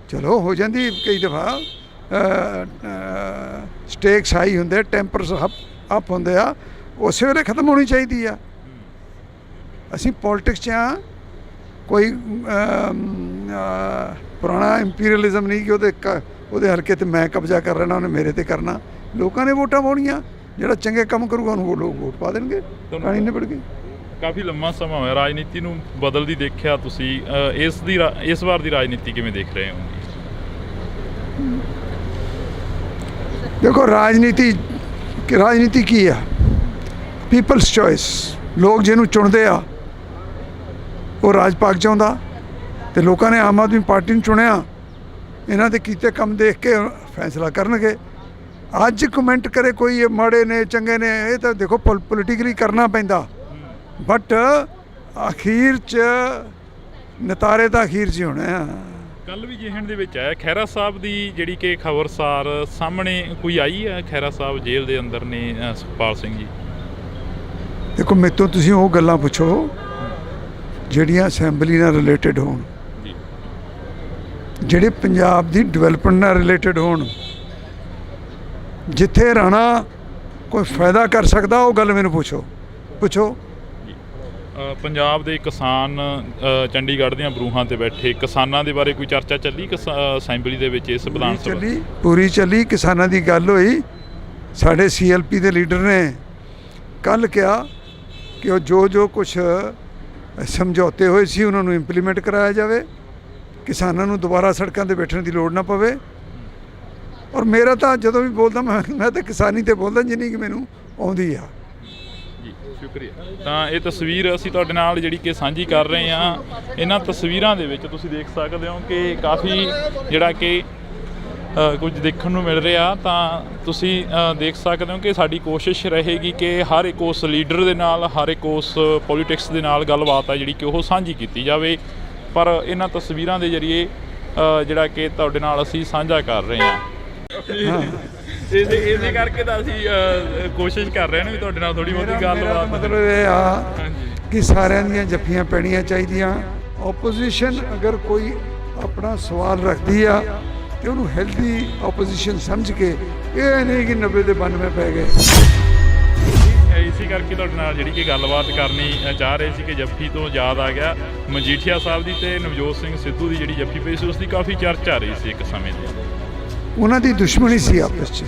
[SPEAKER 2] ਚਲੋ ਹੋ ਜਾਂਦੀ ਕਈ ਦਫਾ। ਸਟੇਕਸ ਹਾਈ ਹੁੰਦੇ, ਟੈਂਪਰਸ ਅਪ ਹੁੰਦੇ ਆ, ਉਸੇ ਵੇਲੇ ਖਤਮ ਹੋਣੀ ਚਾਹੀਦੀ ਆ। ਅਸੀਂ ਪੋਲਿਟਿਕਸ 'ਚ ਆ, ਕੋਈ ਪੁਰਾਣਾ ਇੰਪੀਰੀਅਲਿਜ਼ਮ ਨਹੀਂ ਕਿ ਉਹਦੇ ਹਲਕੇ 'ਤੇ ਮੈਂ ਕਬਜ਼ਾ ਕਰ ਲੈਣਾ, ਉਹਨੇ ਮੇਰੇ 'ਤੇ ਕਰਨਾ। ਲੋਕਾਂ ਨੇ ਵੋਟਾਂ ਪਾਉਣੀਆਂ, ਜਿਹੜਾ ਚੰਗੇ ਕੰਮ ਕਰੂਗਾ ਉਹਨੂੰ ਲੋਕ ਵੋਟ ਪਾ ਦੇਣਗੇ, ਕਹਾਣੀ ਨਿਬੜ ਗਈ।
[SPEAKER 1] ਕਾਫੀ ਲੰਮਾ ਸਮਾਂ ਹੋਇਆ ਰਾਜਨੀਤੀ ਨੂੰ ਬਦਲਦੀ ਦੇਖਿਆ ਤੁਸੀਂ, ਇਸ ਵਾਰ ਦੀ ਰਾਜਨੀਤੀ ਕਿਵੇਂ ਦੇਖ ਰਹੇ ਹੋ?
[SPEAKER 2] ਦੇਖੋ ਰਾਜਨੀਤੀ ਕੀ ਆ? People's choice. ਲੋਕ ਜਿਹਨੂੰ ਚੁਣਦੇ ਆ ਉਹ ਰਾਜ ਪਾਕ ਚਾਹੁੰਦਾ, ਤੇ ਲੋਕਾਂ ਨੇ ਆਮ ਆਦਮੀ ਪਾਰਟੀ ਨੂੰ ਚੁਣਿਆ। ਇਹਨਾਂ ਦੇ ਕੀਤੇ ਕੰਮ ਦੇਖ ਕੇ ਫੈਸਲਾ ਕਰਨਗੇ। ਅੱਜ ਕਮੈਂਟ ਕਰੇ ਕੋਈ ਇਹ ਮਾੜੇ ਨੇ ਚੰਗੇ ਨੇ, ਇਹ ਤਾਂ ਦੇਖੋ ਪੋਲੀਟੀਕਲੀ ਕਰਨਾ ਪੈਂਦਾ, ਬਟ ਅਖੀਰ 'ਚ ਨਤਾਰੇ ਤਾਂ ਅਖੀਰ 'ਚ ਹੀ ਹੋਣੇ ਆ।
[SPEAKER 1] ਕੱਲ੍ਹ ਵੀ ਜਿਹਣ ਦੇ ਵਿੱਚ ਆਇਆ ਖਹਿਰਾ ਸਾਹਿਬ ਦੀ ਜਿਹੜੀ ਕਿ ਖਬਰਸਾਰ ਸਾਹਮਣੇ ਕੋਈ ਆਈ ਹੈ। ਖਹਿਰਾ ਸਾਹਿਬ ਜੇਲ੍ਹ ਦੇ ਅੰਦਰ ਨੇ, ਸੁਖਪਾਲ ਸਿੰਘ ਜੀ।
[SPEAKER 2] ਦੇਖੋ ਮੇਰੇ ਤੋਂ ਤੁਸੀਂ ਉਹ ਗੱਲਾਂ ਪੁੱਛੋ ਜਿਹੜੀਆਂ ਅਸੈਂਬਲੀ ਨਾਲ ਰਿਲੇਟਡ ਹੋਣ, ਜਿਹੜੇ ਪੰਜਾਬ ਦੀ ਡਿਵੈਲਪਮੈਂਟ ਨਾਲ ਰਿਲੇਟਡ ਹੋਣ। ਜਿੱਥੇ ਰਾਣਾ ਕੋਈ ਫਾਇਦਾ ਕਰ ਸਕਦਾ ਉਹ ਗੱਲ ਮੈਨੂੰ ਪੁੱਛੋ।
[SPEAKER 1] ਪੰਜਾਬ ਦੇ ਕਿਸਾਨ ਚੰਡੀਗੜ੍ਹ ਦੀਆਂ ਬਰੂਹਾਂ ਤੇ ਬੈਠੇ ਕਿਸਾਨਾਂ ਦੇ ਬਾਰੇ ਕੋਈ ਚਰਚਾ ਚੱਲੀ ਅਸੈਂਬਲੀ ਦੇ ਵਿੱਚ? ਇਸ ਵਿਧਾਨ ਸਭਾ
[SPEAKER 2] ਪੂਰੀ ਚੱਲੀ, ਕਿਸਾਨਾਂ ਦੀ ਗੱਲ ਹੋਈ। ਸਾਡੇ CLP ਦੇ ਲੀਡਰ ਨੇ ਕੱਲ੍ਹ ਕਿਹਾ ਕਿ ਉਹ ਜੋ ਕੁਛ ਸਮਝੌਤੇ ਹੋਏ ਸੀ ਉਹਨਾਂ ਨੂੰ ਇੰਪਲੀਮੈਂਟ ਕਰਾਇਆ ਜਾਵੇ, ਕਿਸਾਨਾਂ ਨੂੰ ਦੁਬਾਰਾ ਸੜਕਾਂ 'ਤੇ ਬੈਠਣ ਦੀ ਲੋੜ ਨਾ ਪਵੇ। ਔਰ ਮੇਰਾ ਤਾਂ ਜਦੋਂ ਵੀ ਬੋਲਦਾ ਮੈਂ ਤਾਂ ਕਿਸਾਨੀ 'ਤੇ ਬੋਲਦਾ ਜਿੰਨੀ ਕਿ ਮੈਨੂੰ ਆਉਂਦੀ ਆ।
[SPEAKER 1] ਜੀ ਸ਼ੁਕਰੀਆ। ਤਾਂ ਇਹ ਤਸਵੀਰ ਅਸੀਂ ਤੁਹਾਡੇ ਨਾਲ ਜਿਹੜੀ ਕਿ ਸਾਂਝੀ ਕਰ ਰਹੇ ਹਾਂ। ਇਹਨਾਂ ਤਸਵੀਰਾਂ ਦੇ ਵਿੱਚ ਤੁਸੀਂ ਦੇਖ ਸਕਦੇ ਹੋ ਕਿ ਕਾਫੀ ਜਿਹੜਾ ਕਿ ਕੁਝ ਦੇਖਣ ਨੂੰ ਮਿਲ ਰਿਹਾ। ਤਾਂ ਤੁਸੀਂ ਦੇਖ ਸਕਦੇ ਹੋ ਕਿ ਸਾਡੀ ਕੋਸ਼ਿਸ਼ ਰਹੇਗੀ ਕਿ ਹਰ ਇੱਕ ਉਸ ਲੀਡਰ ਦੇ ਨਾਲ, ਹਰ ਇੱਕ ਉਸ ਪੋਲੀਟਿਕਸ ਦੇ ਨਾਲ ਗੱਲਬਾਤ ਆ ਜਿਹੜੀ ਕਿ ਉਹ ਸਾਂਝੀ ਕੀਤੀ ਜਾਵੇ। ਪਰ ਇਹਨਾਂ ਤਸਵੀਰਾਂ ਦੇ ਜ਼ਰੀਏ ਜਿਹੜਾ ਕਿ ਤੁਹਾਡੇ ਨਾਲ ਅਸੀਂ ਸਾਂਝਾ ਕਰ ਰਹੇ ਹਾਂ। ਇਸੇ ਕਰਕੇ ਤਾਂ ਅਸੀਂ ਕੋਸ਼ਿਸ਼ ਕਰ ਰਹੇ ਨੇ ਵੀ ਤੁਹਾਡੇ ਨਾਲ ਥੋੜੀ ਬਹੁਤੀ ਗੱਲਬਾਤ।
[SPEAKER 2] ਮਤਲਬ ਇਹ ਆ ਕਿ ਸਾਰਿਆਂ ਦੀਆਂ ਜੱਫੀਆਂ ਪੈਣੀਆਂ ਚਾਹੀਦੀਆਂ। ਓਪੋਜੀਸ਼ਨ ਅਗਰ ਕੋਈ ਆਪਣਾ ਸਵਾਲ ਰੱਖਦੀ ਆ ਤੇ ਉਹਨੂੰ ਹੈਲਦੀ ਓਪੋਜੀਸ਼ਨ ਸਮਝ ਕੇ, ਇਹ ਨਹੀਂ ਕਿ 90 ਦੇ 92 ਪੈ ਗਏ।
[SPEAKER 1] ਇਸੇ ਕਰਕੇ ਤੁਹਾਡੇ ਨਾਲ ਜਿਹੜੀ ਕਿ ਗੱਲਬਾਤ ਕਰਨੀ ਚਾਹ ਰਹੇ ਸੀ ਕਿ ਜੱਫੀ ਤੋਂ ਯਾਦ ਆ ਗਿਆ ਮਜੀਠੀਆ ਸਾਹਿਬ ਦੀ ਤੇ ਨਵਜੋਤ ਸਿੰਘ ਸਿੱਧੂ ਦੀ ਜਿਹੜੀ ਜੱਫੀ ਪਈ ਸੀ ਉਸ ਦੀ ਕਾਫੀ ਚਰਚਾ ਆ ਰਹੀ ਸੀ ਇੱਕ ਸਮੇਂ ਦੀ। ਉਹਨਾਂ
[SPEAKER 2] ਦੀ ਦੁਸ਼ਮਣੀ ਸੀ ਆਪਸ 'ਚ,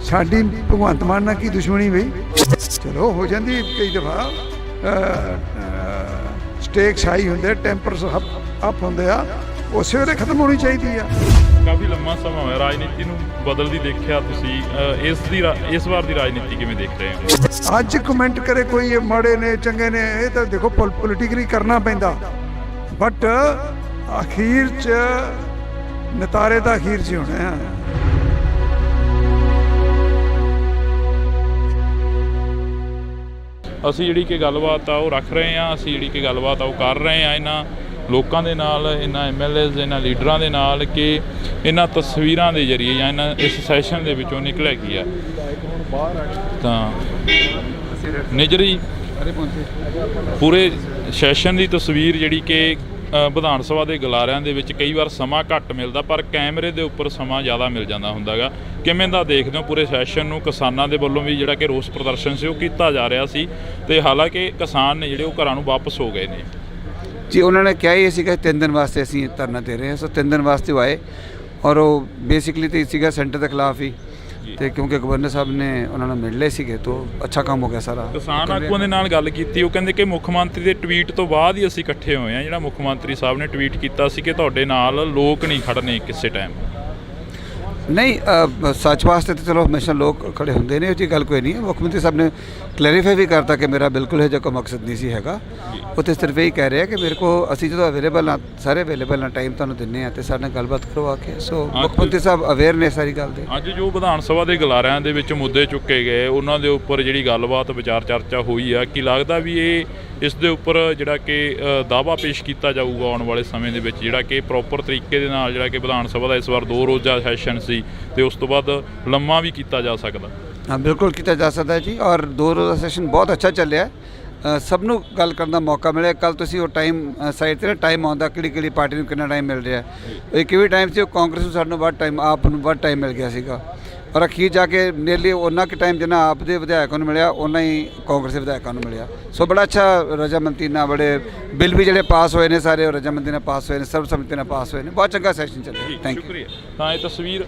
[SPEAKER 2] ਸਾਡੀ ਭਗਵੰਤ ਮਾਨ ਨਾਲ ਕੀ ਦੁਸ਼ਮਣੀ ਬਈ? ਚਲੋ ਹੋ ਜਾਂਦੀ ਕਈ ਦਫਾ, ਸਟੇਕਸ ਹਾਈ ਹੁੰਦੇ, ਟੈਂਪਰਸ ਅਪ ਹੁੰਦੇ ਆ, ਉਸੇ ਵੇਲੇ ਖਤਮ ਹੋਣੀ ਚਾਹੀਦੀ ਆ।
[SPEAKER 1] ਕਾਫੀ ਲੰਮਾ ਸਮਾਂ ਹੋਇਆ ਰਾਜਨੀਤੀ ਨੂੰ ਬਦਲਦੀ ਦੇਖਿਆ ਤੁਸੀਂ, ਇਸ ਵਾਰ ਦੀ ਰਾਜਨੀਤੀ ਕਿਵੇਂ ਦੇਖ ਰਹੇ ਹੋ?
[SPEAKER 2] ਅੱਜ ਕਮੈਂਟ ਕਰੇ ਕੋਈ ਇਹ ਮਾੜੇ ਨੇ ਚੰਗੇ ਨੇ, ਇਹ ਤਾਂ ਦੇਖੋ ਪੋਲੀਟਿਕਲੀ ਕਰਨਾ ਪੈਂਦਾ, ਬਟ ਅਖੀਰ 'ਚ ਨਤਾਰੇ ਤਾਂ ਅਖੀਰ 'ਚ ਹੋਣੇ ਆ।
[SPEAKER 1] ਅਸੀਂ ਜਿਹੜੀ ਕਿ ਗੱਲਬਾਤ ਆ ਉਹ ਰੱਖ ਰਹੇ ਹਾਂ, ਅਸੀਂ ਜਿਹੜੀ ਕਿ ਗੱਲਬਾਤ ਆ ਉਹ ਕਰ ਰਹੇ ਹਾਂ ਇਹਨਾਂ ਲੋਕਾਂ ਦੇ ਨਾਲ, ਇਹਨਾਂ MLAs ਇਹਨਾਂ ਲੀਡਰਾਂ ਦੇ ਨਾਲ ਕਿ ਇਹਨਾਂ ਤਸਵੀਰਾਂ ਦੇ ਜ਼ਰੀਏ ਜਾਂ ਇਹਨਾਂ ਇਸ ਸੈਸ਼ਨ ਦੇ ਵਿੱਚੋਂ ਨਿਕਲਿਆ ਕੀ ਆ। ਤਾਂ ਨਿਜਰੀ ਪੂਰੇ ਸੈਸ਼ਨ ਦੀ ਤਸਵੀਰ ਜਿਹੜੀ ਕਿ ਵਿਧਾਨ ਸਭਾ ਦੇ ਗਲਾਰਿਆਂ ਦੇ ਵਿੱਚ ਕਈ ਵਾਰ ਸਮਾਂ ਘੱਟ ਮਿਲਦਾ ਪਰ ਕੈਮਰੇ ਦੇ ਉੱਪਰ ਸਮਾਂ ਜ਼ਿਆਦਾ ਮਿਲ ਜਾਂਦਾ ਹੁੰਦਾ ਗਾ। ਕਿਵੇਂ ਦਾ ਦੇਖਦੇ ਹੋ ਪੂਰੇ ਸੈਸ਼ਨ ਨੂੰ? ਕਿਸਾਨਾਂ ਦੇ ਵੱਲੋਂ ਵੀ ਜਿਹੜਾ ਕਿ ਰੋਸ ਪ੍ਰਦਰਸ਼ਨ ਸੀ ਉਹ ਕੀਤਾ ਜਾ ਰਿਹਾ ਸੀ ਤੇ ਹਾਲਾਂਕਿ ਕਿਸਾਨ ਨੇ ਜਿਹੜੇ ਉਹ ਘਰਾਂ ਨੂੰ ਵਾਪਸ ਹੋ ਗਏ ਨੇ
[SPEAKER 3] ਜੀ। ਉਹਨਾਂ ਨੇ ਕਿਹਾ ਹੀ ਸੀਗਾ 3 ਦਿਨ ਵਾਸਤੇ ਅਸੀਂ ਧਰਨਾ ਦੇ ਰਹੇ ਹਾਂ, ਸੋ 3 ਦਿਨ ਵਾਸਤੇ ਉਹ ਆਏ ਔਰ ਉਹ ਬੇਸਿਕਲੀ ਤਾਂ ਸੀਗਾ ਸੈਂਟਰ ਦੇ ਖਿਲਾਫ ਹੀ, ਤੇ ਕਿਉਂਕਿ ਗਵਰਨਰ ਸਾਹਿਬ ਨੇ ਉਹਨਾਂ ਨੂੰ ਮਿਲ ਲਏ ਸੀਗੇ ਤਾਂ ਅੱਛਾ ਕੰਮ ਹੋ ਗਿਆ ਸਾਰਾ।
[SPEAKER 1] ਕਿਸਾਨ ਆਗੂਆਂ ਦੇ ਨਾਲ ਗੱਲ ਕੀਤੀ, ਉਹ ਕਹਿੰਦੇ ਕਿ ਮੁੱਖ ਮੰਤਰੀ ਦੇ ਟਵੀਟ ਤੋਂ ਬਾਅਦ ਹੀ ਅਸੀਂ ਇਕੱਠੇ ਹੋਏ ਹਾਂ। ਜਿਹੜਾ ਮੁੱਖ ਮੰਤਰੀ ਸਾਹਿਬ ਨੇ ਟਵੀਟ ਕੀਤਾ ਸੀ ਕਿ ਤੁਹਾਡੇ ਨਾਲ ਲੋਕ ਨਹੀਂ ਖੜਨੇ ਕਿਸੇ ਟਾਈਮ।
[SPEAKER 3] ਨਹੀਂ, ਸੱਚ ਵਾਸਤੇ ਤਾਂ ਚਲੋ ਹਮੇਸ਼ਾ ਲੋਕ ਖੜੇ ਹੁੰਦੇ ਨੇ, ਉਹ ਜੀ ਗੱਲ ਕੋਈ ਨਹੀਂ ਹੈ। ਮੁੱਖ ਮੰਤਰੀ ਸਾਹਿਬ ਨੇ ਕਲੈਰੀਫਾਈ ਵੀ ਕਰਤਾ ਕਿ ਮੇਰਾ ਬਿਲਕੁਲ ਇਹ ਜਿਹਾ ਕੋਈ ਮਕਸਦ ਨਹੀਂ ਸੀ ਹੈਗਾ। ਉਹ ਤਾਂ ਸਿਰਫ ਇਹੀ ਕਹਿ ਰਿਹਾ ਕਿ ਮੇਰੇ ਕੋਲ ਅਸੀਂ ਜਦੋਂ ਅਵੇਲੇਬਲ ਹਾਂ, ਸਾਰੇ ਅਵੇਲੇਬਲ ਹਾਂ, ਟਾਈਮ ਤੁਹਾਨੂੰ ਦਿੰਦੇ ਹਾਂ ਅਤੇ ਸਾਡੇ ਨਾਲ ਗੱਲਬਾਤ ਕਰੋ ਆ ਕੇ। ਸੋ ਮੁੱਖ ਮੰਤਰੀ ਸਾਹਿਬ ਅਵੇਅਰ ਨੇ ਸਾਰੀ ਗੱਲ ਦੇ।
[SPEAKER 1] ਅੱਜ ਜੋ ਵਿਧਾਨ ਸਭਾ ਦੇ ਗਲਾਰਿਆਂ ਦੇ ਵਿੱਚ ਮੁੱਦੇ ਚੁੱਕੇ ਗਏ ਉਹਨਾਂ ਦੇ ਉੱਪਰ ਜਿਹੜੀ ਗੱਲਬਾਤ ਵਿਚਾਰ ਚਰਚਾ ਹੋਈ ਆ, ਕੀ ਲੱਗਦਾ ਵੀ ਇਸ ਦੇ ਉੱਪਰ ਜਿਹੜਾ ਕਿ ਦਾਅਵਾ ਪੇਸ਼ ਕੀਤਾ ਜਾਊਗਾ ਆਉਣ ਵਾਲੇ ਸਮੇਂ ਦੇ ਵਿੱਚ, ਜਿਹੜਾ ਕਿ ਪ੍ਰੋਪਰ ਤਰੀਕੇ ਦੇ ਨਾਲ ਜਿਹੜਾ ਕਿ ਵਿਧਾਨ ਸਭਾ ਦਾ ਇਸ ਵਾਰ 2 ਰੋਜ਼ਾ ਸੈਸ਼ਨ ਸੀ ਤੇ ਉਸ ਤੋਂ ਬਾਅਦ ਲੰਮਾ ਵੀ ਕੀਤਾ ਜਾ ਸਕਦਾ?
[SPEAKER 3] ਹਾਂ, ਬਿਲਕੁਲ ਕੀਤਾ ਜਾ ਸਕਦਾ ਜੀ, ਔਰ 2 ਰੋਜ਼ਾ ਸੈਸ਼ਨ ਬਹੁਤ ਅੱਛਾ ਚੱਲਿਆ। ਸਭ ਨੂੰ ਗੱਲ ਕਰਨ ਦਾ ਮੌਕਾ ਮਿਲਿਆ। ਕੱਲ ਤੁਸੀਂ ਉਹ ਟਾਈਮ ਸਾਈਡ 'ਤੇ ਟਾਈਮ ਆਉਂਦਾ ਕਿਹੜੀ ਪਾਰਟੀ ਨੂੰ ਕਿੰਨਾ ਟਾਈਮ ਮਿਲ ਰਿਹਾ। ਇੱਕ ਵੀ ਟਾਈਮ ਸੀ ਉਹ ਕਾਂਗਰਸ ਨੂੰ ਸਾਨੂੰ ਵੱਧ ਟਾਈਮ, ਆਪ ਨੂੰ ਵੱਧ ਟਾਈਮ ਮਿਲ ਗਿਆ ਸੀਗਾ, ਔਰ ਅਖੀਰ ਜਾ ਕੇ ਨੀਅਰਲੀ ਉਹਨਾਂ ਕੁ ਟਾਈਮ ਜਿੰਨਾ ਆਪ ਦੇ ਵਿਧਾਇਕਾਂ ਨੂੰ ਮਿਲਿਆ ਉਹਨਾਂ ਹੀ ਕਾਂਗਰਸ ਦੇ ਵਿਧਾਇਕਾਂ ਨੂੰ ਮਿਲਿਆ। ਸੋ ਬੜਾ ਅੱਛਾ ਰਜਾਮੰਦੀ ਨਾਲ ਬੜੇ ਬਿੱਲ ਵੀ ਜਿਹੜੇ ਪਾਸ ਹੋਏ ਨੇ ਸਾਰੇ ਉਹ ਰਜਾਮੰਦੀ ਨਾਲ ਪਾਸ ਹੋਏ ਨੇ, ਸਰਬਸੰਮਤੀ ਨਾਲ ਪਾਸ ਹੋਏ ਨੇ। ਬਹੁਤ ਚੰਗਾ ਸੈਸ਼ਨ ਚੱਲਿਆ। Thank you.
[SPEAKER 1] ਤਾਂ ਇਹ ਤਸਵੀਰ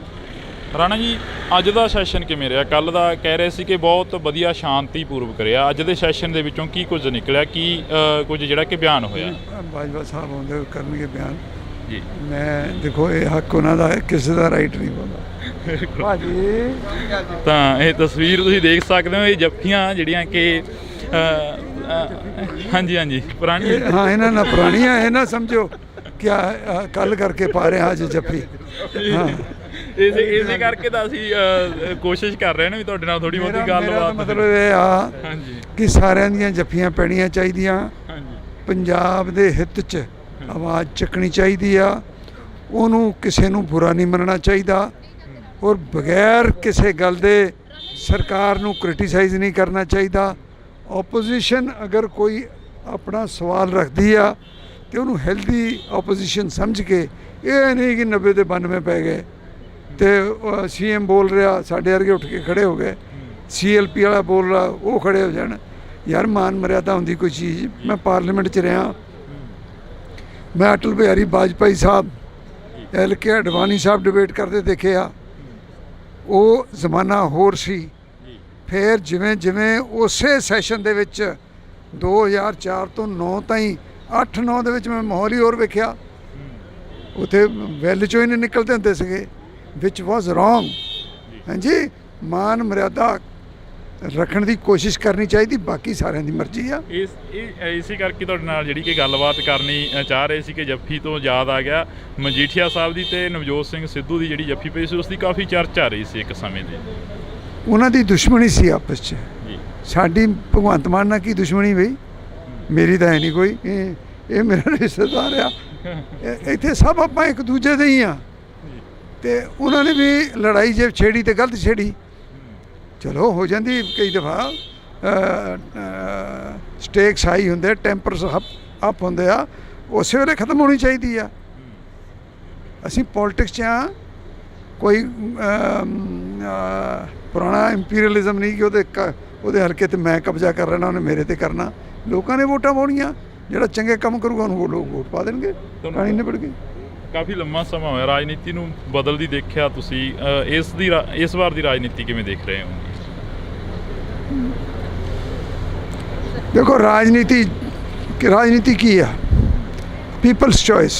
[SPEAKER 1] ਰਾਣਾ ਜੀ, ਅੱਜ ਦਾ ਸੈਸ਼ਨ ਕਿਵੇਂ ਰਿਹਾ? ਕੱਲ੍ਹ ਦਾ ਕਹਿ ਰਹੇ ਸੀ ਕਿ ਬਹੁਤ ਵਧੀਆ ਸ਼ਾਂਤੀਪੂਰਵਕ ਰਿਹਾ, ਅੱਜ ਦੇ ਸੈਸ਼ਨ ਦੇ ਵਿੱਚੋਂ ਕੀ ਕੁਝ ਨਿਕਲਿਆ, ਕੀ ਕੁਝ ਜਿਹੜਾ ਕਿ ਬਿਆਨ ਹੋਇਆ?
[SPEAKER 2] ਬਾਜਵਾ ਸਾਹਿਬ ਆਉਂਦੇ ਕਰਨਗੇ ਬਿਆਨ
[SPEAKER 1] ਜੀ।
[SPEAKER 2] ਮੈਂ ਦੇਖੋ ਇਹ ਹੱਕ ਉਹਨਾਂ ਦਾ ਹੈ, ਕਿਸੇ ਦਾ ਰਾਈਟ ਨਹੀਂ ਬੋਲਦਾ ਭਾਜੀ।
[SPEAKER 1] ਤਾਂ ਇਹ ਤਸਵੀਰ ਤੁਸੀਂ ਦੇਖ ਸਕਦੇ ਹੋ, ਇਹ ਜੱਫੀਆਂ ਜਿਹੜੀਆਂ ਕਿ ਹਾਂਜੀ ਪੁਰਾਣੀ,
[SPEAKER 2] ਹਾਂ ਇਹਨਾਂ ਨਾਲ ਪੁਰਾਣੀਆਂ, ਇਹ ਨਾ ਸਮਝੋ ਕਿਆ ਕੱਲ ਕਰਕੇ ਪਾ ਰਹੇ ਹਾਂ ਅੱਜ ਜੱਫੀ। ਹਾਂ,
[SPEAKER 1] ਇਸੇ ਕਰਕੇ ਤਾਂ ਅਸੀਂ ਕੋਸ਼ਿਸ਼ ਕਰ ਰਹੇ ਨੇ ਵੀ ਤੁਹਾਡੇ ਨਾਲ ਥੋੜੀ ਬਹੁਤੀ ਗੱਲਬਾਤ।
[SPEAKER 2] ਮਤਲਬ ਇਹ ਆ ਕਿ ਸਾਰਿਆਂ ਦੀਆਂ ਜੱਫੀਆਂ ਪੈਣੀਆਂ ਚਾਹੀਦੀਆਂ, ਪੰਜਾਬ ਦੇ ਹਿੱਤ 'ਚ ਆਵਾਜ਼ ਚੱਕਣੀ ਚਾਹੀਦੀ ਆ, ਉਹਨੂੰ ਕਿਸੇ ਨੂੰ ਬੁਰਾ ਨਹੀਂ ਮੰਨਣਾ ਚਾਹੀਦਾ, ਔਰ ਬਗੈਰ ਕਿਸੇ ਗੱਲ ਦੇ ਸਰਕਾਰ ਨੂੰ ਕ੍ਰਿਟੀਸਾਈਜ਼ ਨਹੀਂ ਕਰਨਾ ਚਾਹੀਦਾ। ਓਪੋਜੀਸ਼ਨ ਅਗਰ ਕੋਈ ਆਪਣਾ ਸਵਾਲ ਰੱਖਦੀ ਆ ਤੇ ਉਹਨੂੰ ਹੈਲਦੀ ਓਪੋਜੀਸ਼ਨ ਸਮਝ ਕੇ, ਇਹ ਨਹੀਂ ਕਿ 90 ਤੇ 92 ਪੈ ਗਏ ਤੇ CM ਬੋਲ ਰਿਹਾ ਸਾਡੇ ਵਰਗੇ ਉੱਠ ਕੇ ਖੜੇ ਹੋ ਗਏ, CLP ਵਾਲਾ ਬੋਲ ਰਿਹਾ ਉਹ ਖੜੇ ਹੋ ਜਾਣ। ਯਾਰ ਮਾਨ ਮਰਿਆਦਾ ਹੁੰਦੀ ਕੋਈ ਚੀਜ਼। ਮੈਂ ਪਾਰਲੀਮੈਂਟ 'ਚ ਰਿਹਾ, ਮੈਂ ਅਟਲ ਬਿਹਾਰੀ ਵਾਜਪਾਈ ਸਾਹਿਬ, LK ਅਡਵਾਨੀ ਸਾਹਿਬ ਡਿਬੇਟ ਕਰਦੇ ਦੇਖੇ ਆ। ਉਹ ਜ਼ਮਾਨਾ ਹੋਰ ਸੀ। ਫਿਰ ਜਿਵੇਂ ਜਿਵੇਂ ਉਸੇ ਸੈਸ਼ਨ ਦੇ ਵਿੱਚ 2004 ਤੋਂ 9 ਤਾਈਂ 8-9 ਦੇ ਵਿੱਚ ਮੈਂ ਮਾਹੌਲ ਹੀ ਹੋਰ ਵੇਖਿਆ। ਉੱਥੇ ਵੈਲ 'ਚੋਂ ਹੀ ਨਹੀਂ ਨਿਕਲਦੇ ਹੁੰਦੇ ਸੀਗੇ, ਵਿਚ ਵਾਜ਼ ਰੋਂਗ। ਹਾਂਜੀ, ਮਾਨ ਮਰਿਆਦਾ ਰੱਖਣ ਦੀ ਕੋਸ਼ਿਸ਼ ਕਰਨੀ ਚਾਹੀਦੀ, ਬਾਕੀ ਸਾਰਿਆਂ ਦੀ ਮਰਜ਼ੀ ਆ।
[SPEAKER 1] ਇਸੇ ਕਰਕੇ ਤੁਹਾਡੇ ਨਾਲ ਜਿਹੜੀ ਕਿ ਗੱਲਬਾਤ ਕਰਨੀ ਚਾਹ ਰਹੇ ਸੀ ਕਿ ਜੱਫੀ ਤੋਂ ਯਾਦ ਆ ਗਿਆ ਮਜੀਠੀਆ ਸਾਹਿਬ ਦੀ ਤੇ ਨਵਜੋਤ ਸਿੰਘ ਸਿੱਧੂ ਦੀ ਜਿਹੜੀ ਜੱਫੀ ਪਈ ਸੀ ਉਸ ਦੀ ਕਾਫੀ ਚਰਚਾ ਆ ਰਹੀ ਸੀ ਇੱਕ ਸਮੇਂ ਦੀ।
[SPEAKER 2] ਉਹਨਾਂ ਦੀ ਦੁਸ਼ਮਣੀ ਸੀ ਆਪਸ 'ਚ, ਸਾਡੀ ਭਗਵੰਤ ਮਾਨ ਨਾਲ ਕੀ ਦੁਸ਼ਮਣੀ ਬਈ? ਮੇਰੀ ਤਾਂ ਹੈ ਨਹੀਂ ਕੋਈ, ਇਹ ਮੇਰਾ ਰਿਸ਼ਤੇਦਾਰ ਆ, ਇੱਥੇ ਸਭ ਆਪਾਂ ਇੱਕ ਦੂਜੇ ਦੇ ਹੀ ਆ। ਤੇ ਉਹਨਾਂ ਨੇ ਵੀ ਲੜਾਈ ਜੇ ਛੇੜੀ ਤੇ ਗਲਤ ਛੇੜੀ, ਚਲੋ ਹੋ ਜਾਂਦੀ ਕਈ ਦਫਾ, ਸਟੇਕਸ ਹਾਈ ਹੁੰਦੇ, ਟੈਂਪਰਸ ਅਪ ਹੁੰਦੇ ਆ, ਉਸੇ ਵੇਲੇ ਖਤਮ ਹੋਣੀ ਚਾਹੀਦੀ ਆ। ਅਸੀਂ ਪੋਲੀਟਿਕਸ 'ਚ ਆ, ਕੋਈ ਪੁਰਾਣਾ ਇੰਪੀਰੀਅਲਿਜ਼ਮ ਨਹੀਂ ਕਿ ਉਹਦੇ ਉਹਦੇ ਹਲਕੇ ਤੇ ਮੈਂ ਕਬਜ਼ਾ ਕਰ ਲੈਣਾ, ਉਹਨੇ ਮੇਰੇ ਤੇ ਕਰਨਾ। ਲੋਕਾਂ ਨੇ ਵੋਟਾਂ ਪਾਉਣੀਆਂ, ਜਿਹੜਾ ਚੰਗੇ ਕੰਮ ਕਰੂਗਾ ਉਹਨੂੰ ਲੋਕ ਵੋਟ ਪਾ ਦੇਣਗੇ, ਕਹਾਣੀ ਨਿਬੜ ਗਈ।
[SPEAKER 1] ਕਾਫੀ ਲੰਮਾ ਸਮਾਂ ਹੋਇਆ ਰਾਜਨੀਤੀ ਨੂੰ ਬਦਲਦੀ ਦੇਖਿਆ ਤੁਸੀਂ, ਇਸ ਵਾਰ ਦੀ ਰਾਜਨੀਤੀ ਕਿਵੇਂ ਦੇਖ ਰਹੇ ਹੋ?
[SPEAKER 2] ਦੇਖੋ ਰਾਜਨੀਤੀ ਕੀ ਆ? People's choice.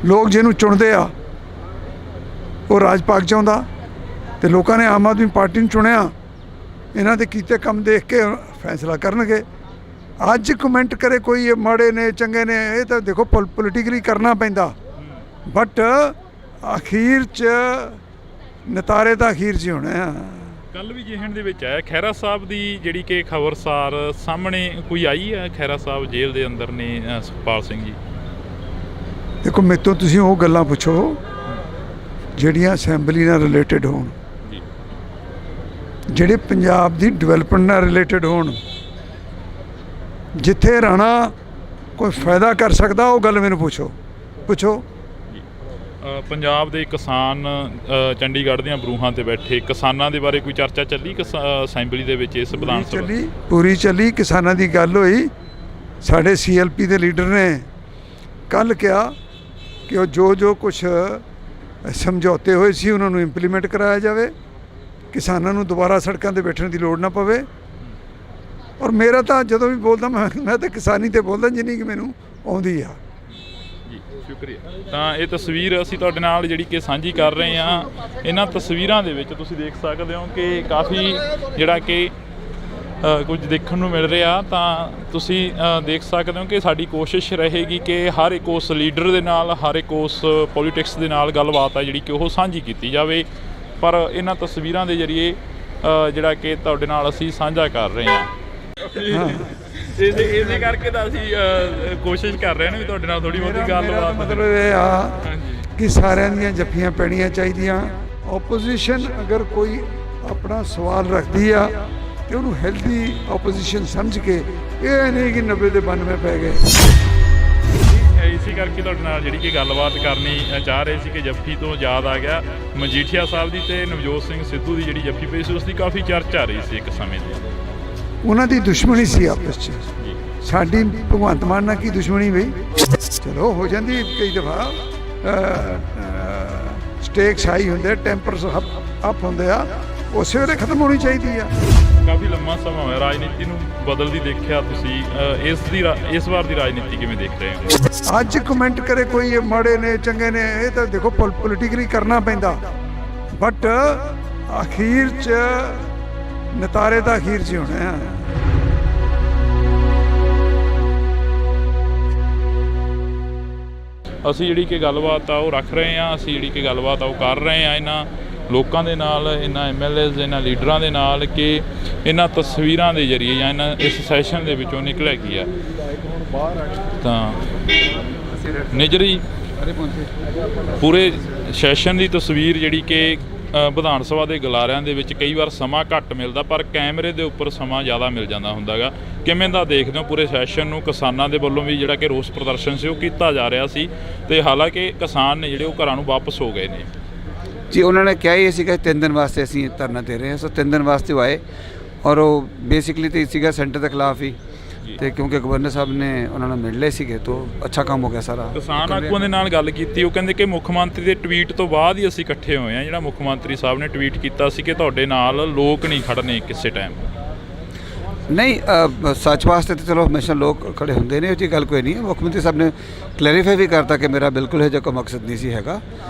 [SPEAKER 2] ਲੋਕ ਜਿਹਨੂੰ ਚੁਣਦੇ ਆ ਉਹ ਰਾਜ ਪਾਕ ਚਾਹੁੰਦਾ, ਤੇ ਲੋਕਾਂ ਨੇ ਆਮ ਆਦਮੀ ਪਾਰਟੀ ਨੂੰ ਚੁਣਿਆ। ਇਹਨਾਂ ਦੇ ਕੀਤੇ ਕੰਮ ਦੇਖ ਕੇ ਫੈਸਲਾ ਕਰਨਗੇ। ਅੱਜ ਕਮੈਂਟ ਕਰੇ ਕੋਈ ਇਹ ਮਾੜੇ ਨੇ ਚੰਗੇ ਨੇ, ਇਹ ਤਾਂ ਦੇਖੋ ਪੋਲੀਟੀਕਲੀ ਕਰਨਾ ਪੈਂਦਾ, ਬਟ ਅਖੀਰ 'ਚ ਨਤਾਰੇ ਤਾਂ ਅਖੀਰ 'ਚ ਹੀ ਹੋਣੇ ਆ।
[SPEAKER 1] ਕੱਲ ਵੀ ਜਿਹਣ ਦੇ ਵਿੱਚ ਆਇਆ ਖਹਿਰਾ ਸਾਹਿਬ ਦੀ ਜਿਹੜੀ ਕਿ ਖਬਰਸਾਰ ਸਾਹਮਣੇ ਕੋਈ ਆਈ ਹੈ, ਖਹਿਰਾ ਸਾਹਿਬ ਜੇਲ੍ਹ ਦੇ ਅੰਦਰ ਨੇ ਸੁਖਪਾਲ ਸਿੰਘ ਜੀ।
[SPEAKER 2] ਦੇਖੋ ਮੇਰੇ ਤੋਂ ਤੁਸੀਂ ਉਹ ਗੱਲਾਂ ਪੁੱਛੋ ਜਿਹੜੀਆਂ ਅਸੈਂਬਲੀ ਨਾਲ ਰਿਲੇਟਡ ਹੋਣ, ਜਿਹੜੇ ਪੰਜਾਬ ਦੀ ਡਿਵੈਲਪਮੈਂਟ ਨਾਲ ਰਿਲੇਟਡ ਹੋਣ। ਜਿੱਥੇ ਰਾਣਾ ਕੋਈ ਫਾਇਦਾ ਕਰ ਸਕਦਾ ਉਹ ਗੱਲ ਮੈਨੂੰ ਪੁੱਛੋ।
[SPEAKER 1] ਪੰਜਾਬ ਦੇ ਕਿਸਾਨ ਚੰਡੀਗੜ੍ਹ ਦੀਆਂ ਬਰੂਹਾਂ ਤੇ ਬੈਠੇ ਕਿਸਾਨਾਂ ਦੇ ਬਾਰੇ ਕੋਈ ਚਰਚਾ ਚੱਲੀ ਅਸੈਂਬਲੀ ਦੇ ਵਿੱਚ? ਇਸ ਵਿਧਾਨ ਸਭਾ
[SPEAKER 2] ਪੂਰੀ ਚੱਲੀ, ਕਿਸਾਨਾਂ ਦੀ ਗੱਲ ਹੋਈ। ਸਾਡੇ CLP ਦੇ ਲੀਡਰ ਨੇ ਕੱਲ੍ਹ ਕਿਹਾ ਕਿ ਉਹ ਜੋ ਕੁਛ ਸਮਝੌਤੇ ਹੋਏ ਸੀ ਉਹਨਾਂ ਨੂੰ ਇੰਪਲੀਮੈਂਟ ਕਰਾਇਆ ਜਾਵੇ, ਕਿਸਾਨਾਂ ਨੂੰ ਦੁਬਾਰਾ ਸੜਕਾਂ 'ਤੇ ਬੈਠਣ ਦੀ ਲੋੜ ਨਾ ਪਵੇ। ਔਰ ਮੇਰਾ ਤਾਂ ਜਦੋਂ ਵੀ ਬੋਲਦਾ ਮੈਂ ਤਾਂ ਕਿਸਾਨੀ 'ਤੇ ਬੋਲਦਾ ਜਿੰਨੀ ਕਿ ਮੈਨੂੰ ਆਉਂਦੀ ਆ।
[SPEAKER 1] ਜੀ ਸ਼ੁਕਰੀਆ। ਤਾਂ ਇਹ ਤਸਵੀਰ ਅਸੀਂ ਤੁਹਾਡੇ ਨਾਲ ਜਿਹੜੀ ਕਿ ਸਾਂਝੀ ਕਰ ਰਹੇ ਹਾਂ। ਇਹਨਾਂ ਤਸਵੀਰਾਂ ਦੇ ਵਿੱਚ ਤੁਸੀਂ ਦੇਖ ਸਕਦੇ ਹੋ ਕਿ ਕਾਫੀ ਜਿਹੜਾ ਕਿ ਕੁਝ ਦੇਖਣ ਨੂੰ ਮਿਲ ਰਿਹਾ। ਤਾਂ ਤੁਸੀਂ ਦੇਖ ਸਕਦੇ ਹੋ ਕਿ ਸਾਡੀ ਕੋਸ਼ਿਸ਼ ਰਹੇਗੀ ਕਿ ਹਰ ਇੱਕ ਉਸ ਲੀਡਰ ਦੇ ਨਾਲ, ਹਰ ਇੱਕ ਉਸ ਪੋਲੀਟਿਕਸ ਦੇ ਨਾਲ ਗੱਲਬਾਤ ਹੈ ਜਿਹੜੀ ਕਿ ਉਹ ਸਾਂਝੀ ਕੀਤੀ ਜਾਵੇ। ਪਰ ਇਹਨਾਂ ਤਸਵੀਰਾਂ ਦੇ ਜ਼ਰੀਏ ਜਿਹੜਾ ਕਿ ਤੁਹਾਡੇ ਨਾਲ ਅਸੀਂ ਸਾਂਝਾ ਕਰ ਰਹੇ ਹਾਂ। ਇਸੇ ਕਰਕੇ ਤਾਂ ਅਸੀਂ ਕੋਸ਼ਿਸ਼ ਕਰ ਰਹੇ ਹਾਂ ਵੀ ਤੁਹਾਡੇ ਨਾਲ ਥੋੜ੍ਹੀ ਬਹੁਤੀ ਗੱਲਬਾਤ।
[SPEAKER 2] ਮਤਲਬ ਇਹ ਆ ਕਿ ਸਾਰਿਆਂ ਦੀਆਂ ਜੱਫੀਆਂ ਪੈਣੀਆਂ ਚਾਹੀਦੀਆਂ। ਓਪੋਜੀਸ਼ਨ ਅਗਰ ਕੋਈ ਆਪਣਾ ਸਵਾਲ ਰੱਖਦੀ ਆ ਤੇ ਉਹਨੂੰ ਹੈਲਦੀ ਓਪੋਜੀਸ਼ਨ ਸਮਝ ਕੇ, ਇਹ ਨਹੀਂ ਕਿ 90 ਦੇ 92 ਪੈ ਗਏ।
[SPEAKER 1] ਇਸੇ ਕਰਕੇ ਤੁਹਾਡੇ ਨਾਲ ਜਿਹੜੀ ਕਿ ਗੱਲਬਾਤ ਕਰਨੀ ਚਾਹ ਰਹੇ ਸੀ ਕਿ ਜੱਫੀ ਤੋਂ ਯਾਦ ਆ ਗਿਆ ਮਜੀਠੀਆ ਸਾਹਿਬ ਦੀ ਤੇ ਨਵਜੋਤ ਸਿੰਘ ਸਿੱਧੂ ਦੀ ਜਿਹੜੀ ਜੱਫੀ ਪਈ ਸੀ, ਉਸ ਦੀ ਕਾਫੀ ਚਰਚਾ ਆ ਰਹੀ ਸੀ ਇੱਕ ਸਮੇਂ ਦੀ। ਉਹਨਾਂ
[SPEAKER 2] ਦੀ ਦੁਸ਼ਮਣੀ ਸੀ ਆਪਸ 'ਚ। ਸਾਡੀ ਭਗਵੰਤ ਮਾਨ ਨਾਲ ਕੀ ਦੁਸ਼ਮਣੀ ਬਈ? ਚਲੋ ਹੋ ਜਾਂਦੀ ਕਈ ਦਫਾ, ਸਟੇਕਸ ਹਾਈ ਹੁੰਦੇ, ਟੈਂਪਰਸ ਅਪ ਹੁੰਦੇ ਆ, ਉਸੇ ਵੇਲੇ ਖਤਮ ਹੋਣੀ ਚਾਹੀਦੀ ਆ।
[SPEAKER 1] ਕਾਫੀ ਲੰਮਾ ਸਮਾਂ ਹੋਇਆ ਰਾਜਨੀਤੀ ਨੂੰ ਬਦਲਦੀ ਦੇਖਿਆ ਤੁਸੀਂ, ਇਸ ਵਾਰ ਦੀ ਰਾਜਨੀਤੀ ਕਿਵੇਂ ਦੇਖ ਰਹੇ ਹੋ?
[SPEAKER 2] ਅੱਜ ਕਮੈਂਟ ਕਰੇ ਕੋਈ ਇਹ ਮਾੜੇ ਨੇ ਚੰਗੇ ਨੇ, ਇਹ ਤਾਂ ਦੇਖੋ ਪੋਲੀਟੀਕਲੀ ਕਰਨਾ ਪੈਂਦਾ, ਬਟ ਅਖੀਰ 'ਚ ਨਤਾਰੇ ਤਾਂ ਅਖੀਰ 'ਚ ਹੀ ਹੋਣੇ ਆ।
[SPEAKER 1] ਅਸੀਂ ਜਿਹੜੀ ਕਿ ਗੱਲਬਾਤ ਆ ਉਹ ਰੱਖ ਰਹੇ ਹਾਂ, ਅਸੀਂ ਜਿਹੜੀ ਕਿ ਗੱਲਬਾਤ ਆ ਉਹ ਕਰ ਰਹੇ ਹਾਂ ਇਹਨਾਂ ਲੋਕਾਂ ਦੇ ਨਾਲ, ਇਹਨਾਂ MLAs, ਇਹਨਾਂ ਲੀਡਰਾਂ ਦੇ ਨਾਲ ਕਿ ਇਹਨਾਂ ਤਸਵੀਰਾਂ ਦੇ ਜ਼ਰੀਏ ਜਾਂ ਇਸ ਸੈਸ਼ਨ ਦੇ ਵਿੱਚੋਂ ਨਿਕਲਿਆ ਕੀ ਆ। ਤਾਂ ਨਿਜਰੀ ਪੂਰੇ ਸੈਸ਼ਨ ਦੀ ਤਸਵੀਰ ਜਿਹੜੀ ਕਿ ਵਿਧਾਨ ਸਭਾ ਦੇ ਗਲਾਰਿਆਂ ਦੇ ਵਿੱਚ ਕਈ ਵਾਰ ਸਮਾਂ ਘੱਟ ਮਿਲਦਾ, ਪਰ ਕੈਮਰੇ ਦੇ ਉੱਪਰ ਸਮਾਂ ਜ਼ਿਆਦਾ ਮਿਲ ਜਾਂਦਾ ਹੁੰਦਾ ਗਾ। ਕਿਵੇਂ ਦਾ ਦੇਖਦੇ ਹੋ ਪੂਰੇ ਸੈਸ਼ਨ ਨੂੰ? ਕਿਸਾਨਾਂ ਦੇ ਵੱਲੋਂ ਵੀ ਜਿਹੜਾ ਕਿ ਰੋਸ ਪ੍ਰਦਰਸ਼ਨ ਸੀ ਉਹ ਕੀਤਾ ਜਾ ਰਿਹਾ ਸੀ, ਤੇ ਹਾਲਾਂਕਿ ਕਿਸਾਨ ਨੇ ਜਿਹੜੇ ਉਹ ਘਰਾਂ ਨੂੰ ਵਾਪਸ ਹੋ ਗਏ ਨੇ।
[SPEAKER 3] ਜੀ ਉਹਨਾਂ ਨੇ ਕਿਹਾ ਹੀ ਸੀਗਾ 3 ਦਿਨ ਵਾਸਤੇ ਅਸੀਂ ਧਰਨਾ ਦੇ ਰਹੇ ਹਾਂ, ਸੋ 3 ਦਿਨ ਵਾਸਤੇ ਉਹ ਆਏ। ਔਰ ਉਹ ਬੇਸਿਕਲੀ ਤਾਂ ਸੀਗਾ ਸੈਂਟਰ ਦੇ ਖਿਲਾਫ ਹੀ, ਤੇ ਕਿਉਂਕਿ ਗਵਰਨਰ ਸਾਹਿਬ ਨੇ ਉਹਨਾਂ ਨੂੰ ਮਿਲ ਲਏ ਸੀਗੇ, ਤਾਂ ਅੱਛਾ ਕੰਮ ਹੋ ਗਿਆ ਸਾਰਾ।
[SPEAKER 1] ਕਿਸਾਨ ਆਗੂਆਂ ਦੇ ਨਾਲ ਗੱਲ ਕੀਤੀ, ਉਹ ਕਹਿੰਦੇ ਕਿ ਮੁੱਖ ਮੰਤਰੀ ਦੇ ਟਵੀਟ ਤੋਂ ਬਾਅਦ ਹੀ ਅਸੀਂ ਇਕੱਠੇ ਹੋਏ ਹਾਂ। ਜਿਹੜਾ ਮੁੱਖ ਮੰਤਰੀ ਸਾਹਿਬ ਨੇ ਟਵੀਟ ਕੀਤਾ ਸੀ ਕਿ ਤੁਹਾਡੇ ਨਾਲ ਲੋਕ ਨਹੀਂ ਖੜਨੇ ਕਿਸੇ ਟਾਈਮ।
[SPEAKER 3] ਨਹੀਂ, ਸੱਚ ਵਾਸਤੇ ਤਾਂ ਚਲੋ ਹਮੇਸ਼ਾ ਲੋਕ ਖੜੇ ਹੁੰਦੇ ਨੇ, ਉਹ 'ਚ ਗੱਲ ਕੋਈ ਨਹੀਂ ਹੈ। ਮੁੱਖ ਮੰਤਰੀ ਸਾਹਿਬ ਨੇ ਕਲੈਰੀਫਾਈ ਵੀ ਕਰਤਾ ਕਿ ਮੇਰਾ ਬਿਲਕੁਲ ਇਹ ਜਿਹਾ ਕੋਈ ਮਕਸਦ ਨਹੀਂ ਸੀ ਹੈਗਾ।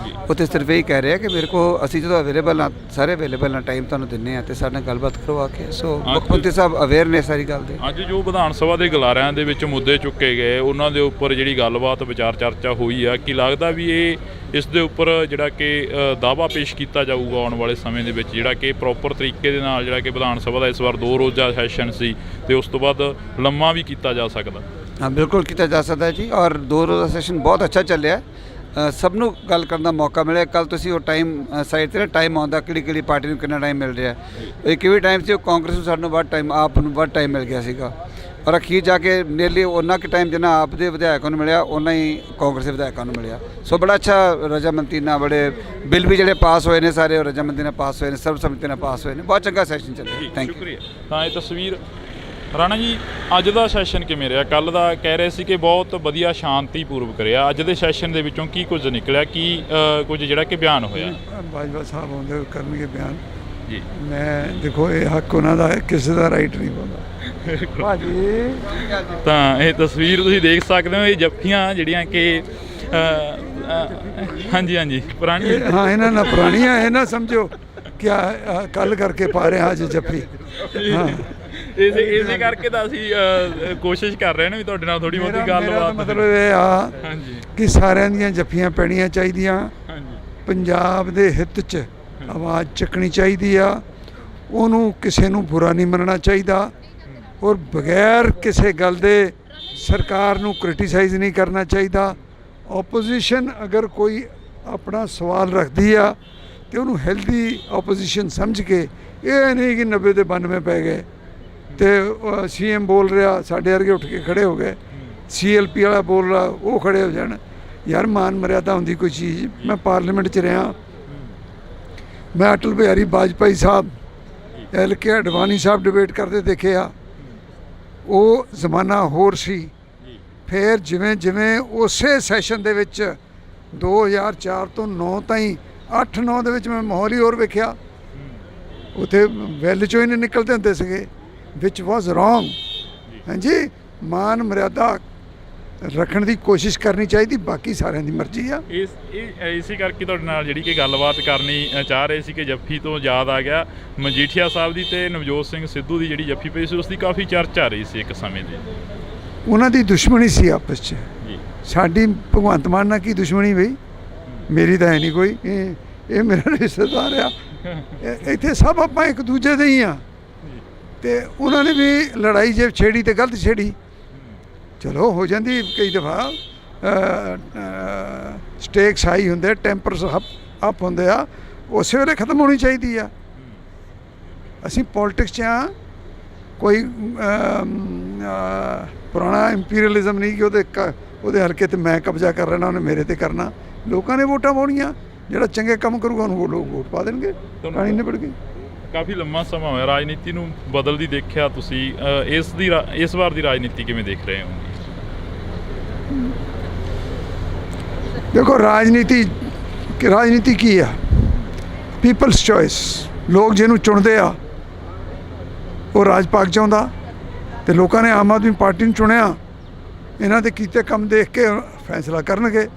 [SPEAKER 3] ਉਹ ਤਾਂ ਸਿਰਫ ਇਹ ਕਹਿ ਰਹੇ ਆ ਕਿ ਮੇਰੇ ਕੋਲ ਅਸੀਂ ਜਦੋਂ ਅਵੇਲੇਬਲ ਹਾਂ, ਸਾਰੇ ਅਵੇਲੇਬਲ ਹਾਂ, ਟਾਈਮ ਤੁਹਾਨੂੰ ਦਿੰਦੇ ਹਾਂ, ਅਤੇ ਸਾਡੇ ਨਾਲ ਗੱਲਬਾਤ ਕਰਵਾ ਕੇ। ਸੋ ਮੁੱਖ ਮੰਤਰੀ ਸਾਹਿਬ ਅਵੇਅਰ ਨੇ ਸਾਰੀ ਗੱਲ ਦੇ।
[SPEAKER 1] ਅੱਜ ਜੋ ਵਿਧਾਨ ਸਭਾ ਦੇ ਗਲਾਰਿਆਂ ਦੇ ਵਿੱਚ ਮੁੱਦੇ ਚੁੱਕੇ ਗਏ, ਉਹਨਾਂ ਦੇ ਉੱਪਰ ਜਿਹੜੀ ਗੱਲਬਾਤ ਵਿਚਾਰ ਚਰਚਾ ਹੋਈ ਆ, ਕੀ ਲੱਗਦਾ ਵੀ ਇਸ ਦੇ ਉੱਪਰ ਜਿਹੜਾ ਕਿ ਦਾਅਵਾ ਪੇਸ਼ ਕੀਤਾ ਜਾਊਗਾ ਆਉਣ ਵਾਲੇ ਸਮੇਂ ਦੇ ਵਿੱਚ, ਜਿਹੜਾ ਕਿ ਪ੍ਰੋਪਰ ਤਰੀਕੇ ਦੇ ਨਾਲ ਜਿਹੜਾ ਕਿ ਵਿਧਾਨ ਸਭਾ ਦਾ ਇਸ ਵਾਰ 2 ਰੋਜ਼ਾ ਸੈਸ਼ਨ ਸੀ ਤੇ ਉਸ ਤੋਂ ਬਾਅਦ ਲੰਮਾ ਵੀ ਕੀਤਾ ਜਾ ਸਕਦਾ?
[SPEAKER 3] ਹਾਂ, ਬਿਲਕੁਲ ਕੀਤਾ ਜਾ ਸਕਦਾ ਜੀ। ਔਰ 2 ਰੋਜ਼ਾ ਸੈਸ਼ਨ ਬਹੁਤ ਅੱਛਾ ਚੱਲਿਆ। ਸਭ ਨੂੰ ਗੱਲ ਕਰਨ ਦਾ ਮੌਕਾ ਮਿਲਿਆ। ਕੱਲ ਤੁਸੀਂ ਉਹ ਟਾਈਮ ਸਾਈਡ 'ਤੇ ਨਾ ਟਾਈਮ ਆਉਂਦਾ ਕਿਹੜੀ ਪਾਰਟੀ ਨੂੰ ਕਿੰਨਾ ਟਾਈਮ ਮਿਲ ਰਿਹਾ। ਇੱਕ ਵੀ ਟਾਈਮ ਸੀ ਉਹ ਕਾਂਗਰਸ ਨੂੰ ਸਾਨੂੰ ਵੱਧ ਟਾਈਮ, ਆਪ ਨੂੰ ਵੱਧ ਟਾਈਮ ਮਿਲ ਗਿਆ ਸੀਗਾ। ਔਰ ਅਖੀਰ ਜਾ ਕੇ ਨੀਅਰਲੀ ਉਹਨਾਂ ਕੁ ਟਾਈਮ ਜਿੰਨਾ ਆਪ ਦੇ ਵਿਧਾਇਕਾਂ ਨੂੰ ਮਿਲਿਆ ਉਹਨਾਂ ਹੀ ਕਾਂਗਰਸ ਦੇ ਵਿਧਾਇਕਾਂ ਨੂੰ ਮਿਲਿਆ। ਸੋ ਬੜਾ ਅੱਛਾ ਰਜਾਮੰਦੀ ਨਾਲ ਬੜੇ ਬਿੱਲ ਵੀ ਜਿਹੜੇ ਪਾਸ ਹੋਏ ਨੇ ਸਾਰੇ ਉਹ ਰਜਾਮੰਦੀ ਨਾਲ ਪਾਸ ਹੋਏ ਨੇ, ਸਰਬਸੰਮਤੀ ਨਾਲ ਪਾਸ ਹੋਏ ਨੇ। ਬਹੁਤ ਚੰਗਾ ਸੈਸ਼ਨ ਚੱਲਿਆ। Thank you.
[SPEAKER 1] ਸ਼ੁਕਰੀਆ। ਤਾਂ ਇਹ ਤਸਵੀਰ ਰਾਣਾ ਜੀ, ਅੱਜ ਦਾ ਸੈਸ਼ਨ ਕਿਵੇਂ ਰਿਹਾ? ਕੱਲ ਦਾ ਕਹਿ ਰਹੇ ਸੀ ਕਿ ਬਹੁਤ ਵਧੀਆ ਸ਼ਾਂਤੀਪੂਰਵਕ ਰਿਹਾ। ਅੱਜ ਦੇ ਸੈਸ਼ਨ ਦੇ ਵਿੱਚੋਂ ਕੀ ਕੁਝ ਨਿਕਲਿਆ, ਕੀ ਕੁਝ ਜਿਹੜਾ ਕਿ ਬਿਆਨ ਹੋਇਆ?
[SPEAKER 2] ਬਾਜਵਾ ਸਾਹਿਬ ਆਉਂਦੇ ਕਰਨਗੇ ਬਿਆਨ
[SPEAKER 1] ਜੀ।
[SPEAKER 2] ਮੈਂ ਦੇਖੋ ਇਹ ਹੱਕ ਉਹਨਾਂ ਦਾ ਹੈ, ਕਿਸੇ ਦਾ ਰਾਈਟ ਨਹੀਂ ਬੋਲਦਾ ਭਾਜੀ।
[SPEAKER 1] ਤਾਂ ਇਹ ਤਸਵੀਰ ਤੁਸੀਂ ਦੇਖ ਸਕਦੇ ਹੋ, ਇਹ ਜੱਫੀਆਂ ਜਿਹੜੀਆਂ ਕਿ ਹਾਂਜੀ ਹਾਂਜੀ ਪੁਰਾਣੀ,
[SPEAKER 2] ਹਾਂ ਇਹਨਾਂ ਨਾਲ ਪੁਰਾਣੀਆਂ ਇਹ ਨਾ ਸਮਝੋ ਕਿ ਕੱਲ ਕਰਕੇ ਪਾ ਰਹੇ ਹਾਂ ਅੱਜ ਜੱਫੀ। ਹਾਂ
[SPEAKER 1] ਇਸੇ ਕਰਕੇ ਤਾਂ ਅਸੀਂ ਕੋਸ਼ਿਸ਼ ਕਰ ਰਹੇ ਨੇ ਵੀ ਤੁਹਾਡੇ ਨਾਲ ਥੋੜੀ ਬਹੁਤੀ ਗੱਲਬਾਤ।
[SPEAKER 2] ਮਤਲਬ ਇਹ ਆ
[SPEAKER 1] ਹਾਂਜੀ
[SPEAKER 2] ਕਿ ਸਾਰਿਆਂ ਦੀਆਂ ਜੱਫੀਆਂ ਪੈਣੀਆਂ ਚਾਹੀਦੀਆਂ,
[SPEAKER 1] ਹਾਂਜੀ
[SPEAKER 2] ਪੰਜਾਬ ਦੇ ਹਿੱਤ 'ਚ ਆਵਾਜ਼ ਚੱਕਣੀ ਚਾਹੀਦੀ ਆ, ਉਹਨੂੰ ਕਿਸੇ ਨੂੰ ਬੁਰਾ ਨਹੀਂ ਮੰਨਣਾ ਚਾਹੀਦਾ, ਔਰ ਬਗੈਰ ਕਿਸੇ ਗੱਲ ਦੇ ਸਰਕਾਰ ਨੂੰ ਕ੍ਰਿਟੀਸਾਈਜ਼ ਨਹੀਂ ਕਰਨਾ ਚਾਹੀਦਾ। ਓਪੋਜੀਸ਼ਨ ਅਗਰ ਕੋਈ ਆਪਣਾ ਸਵਾਲ ਰੱਖਦੀ ਆ ਤੇ ਉਹਨੂੰ ਹੈਲਦੀ ਓਪੋਜੀਸ਼ਨ ਸਮਝ ਕੇ, ਇਹ ਨਹੀਂ ਕਿ 90 ਦੇ 92 ਪੈ ਗਏ ਤੇ ਸੀਐਮ ਬੋਲ ਰਿਹਾ ਸਾਡੇ ਵਰਗੇ ਉੱਠ ਕੇ ਖੜੇ ਹੋ ਗਏ, ਸੀਐਲਪੀ ਵਾਲਾ ਬੋਲ ਰਿਹਾ ਉਹ ਖੜੇ ਹੋ ਜਾਣ। ਯਾਰ ਮਾਨ ਮਰਿਆਦਾ ਹੁੰਦੀ ਕੋਈ ਚੀਜ਼। ਮੈਂ ਪਾਰਲੀਮੈਂਟ 'ਚ ਰਿਹਾ, ਮੈਂ ਅਟਲ ਬਿਹਾਰੀ ਵਾਜਪਾਈ ਸਾਹਿਬ, LK ਅਡਵਾਨੀ ਸਾਹਿਬ ਡਿਬੇਟ ਕਰਦੇ ਦੇਖੇ ਆ। ਉਹ ਜ਼ਮਾਨਾ ਹੋਰ ਸੀ। ਫਿਰ ਜਿਵੇਂ ਜਿਵੇਂ ਉਸੇ ਸੈਸ਼ਨ ਦੇ ਵਿੱਚ 2004 ਤੋਂ 9 ਤਾਈਂ 8-9 ਦੇ ਵਿੱਚ ਮੈਂ ਮਾਹੌਲ ਹੀ ਹੋਰ ਵੇਖਿਆ। ਉੱਥੇ ਵੈਲ 'ਚੋਂ ਹੀ ਨਹੀਂ ਨਿਕਲਦੇ ਹੁੰਦੇ ਸੀਗੇ, ਵਿਚ ਵਾਜ਼ ਰੋਂਗ। ਹਾਂਜੀ, ਮਾਨ ਮਰਿਆਦਾ ਰੱਖਣ ਦੀ ਕੋਸ਼ਿਸ਼ ਕਰਨੀ ਚਾਹੀਦੀ, ਬਾਕੀ ਸਾਰਿਆਂ ਦੀ ਮਰਜ਼ੀ ਆ।
[SPEAKER 1] ਇਸੇ ਕਰਕੇ ਤੁਹਾਡੇ ਨਾਲ ਜਿਹੜੀ ਕਿ ਗੱਲਬਾਤ ਕਰਨੀ ਚਾਹ ਰਹੇ ਸੀ ਕਿ ਜੱਫੀ ਤੋਂ ਯਾਦ ਆ ਗਿਆ ਮਜੀਠੀਆ ਸਾਹਿਬ ਦੀ ਤੇ ਨਵਜੋਤ ਸਿੰਘ ਸਿੱਧੂ ਦੀ ਜਿਹੜੀ ਜੱਫੀ ਪਈ ਸੀ, ਉਸ ਦੀ ਕਾਫੀ ਚਰਚਾ ਰਹੀ ਸੀ ਇੱਕ ਸਮੇਂ ਦੀ।
[SPEAKER 2] ਉਹਨਾਂ ਦੀ ਦੁਸ਼ਮਣੀ ਸੀ ਆਪਸ 'ਚ। ਸਾਡੀ ਭਗਵੰਤ ਮਾਨ ਨਾਲ ਕੀ ਦੁਸ਼ਮਣੀ ਬਈ? ਮੇਰੀ ਤਾਂ ਹੈ ਨਹੀਂ ਕੋਈ। ਇਹ ਮੇਰਾ ਰਿਸ਼ਤੇਦਾਰ ਆ, ਇੱਥੇ ਸਭ ਆਪਾਂ ਇੱਕ ਦੂਜੇ ਦੇ ਹੀ ਆ। ਤੇ ਉਹਨਾਂ ਨੇ ਵੀ ਲੜਾਈ ਜੇ ਛੇੜੀ ਤੇ ਗਲਤ ਛੇੜੀ, ਚਲੋ ਹੋ ਜਾਂਦੀ ਕਈ ਦਫਾ। ਸਟੇਕਸ ਹਾਈ ਹੁੰਦੇ, ਟੈਂਪਰਸ ਅਪ ਹੁੰਦੇ ਆ, ਉਸੇ ਵੇਲੇ ਖਤਮ ਹੋਣੀ ਚਾਹੀਦੀ ਆ। ਅਸੀਂ ਪੋਲੀਟਿਕਸ 'ਚ ਆ, ਕੋਈ ਪੁਰਾਣਾ ਇੰਪੀਰੀਅਲਿਜ਼ਮ ਨਹੀਂ ਕਿ ਉਹਦੇ ਹਲਕੇ ਤੇ ਮੈਂ ਕਬਜ਼ਾ ਕਰ ਲੈਣਾ, ਉਹਨੇ ਮੇਰੇ ਤੇ ਕਰਨਾ। ਲੋਕਾਂ ਨੇ ਵੋਟਾਂ ਪਾਉਣੀਆਂ, ਜਿਹੜਾ ਚੰਗੇ ਕੰਮ ਕਰੂਗਾ ਉਹਨੂੰ ਲੋਕ ਵੋਟ ਪਾ ਦੇਣਗੇ, ਕਹਾਣੀ ਨਿਬੜ ਗਈ।
[SPEAKER 1] ਕਾਫੀ ਲੰਮਾ ਸਮਾਂ ਹੋਇਆ ਰਾਜਨੀਤੀ ਨੂੰ ਬਦਲਦੀ ਦੇਖਿਆ ਤੁਸੀਂ, ਇਸ ਵਾਰ ਦੀ ਰਾਜਨੀਤੀ ਕਿਵੇਂ ਦੇਖ ਰਹੇ ਹੋ?
[SPEAKER 2] ਦੇਖੋ ਰਾਜਨੀਤੀ ਕੀ ਆ? People's choice. ਲੋਕ ਜਿਹਨੂੰ ਚੁਣਦੇ ਆ ਉਹ ਰਾਜ ਪਾਕ ਚਾਹੁੰਦਾ, ਤੇ ਲੋਕਾਂ ਨੇ ਆਮ ਆਦਮੀ ਪਾਰਟੀ ਨੂੰ ਚੁਣਿਆ। ਇਹਨਾਂ ਦੇ ਕੀਤੇ ਕੰਮ ਦੇਖ ਕੇ ਫੈਸਲਾ ਕਰਨਗੇ।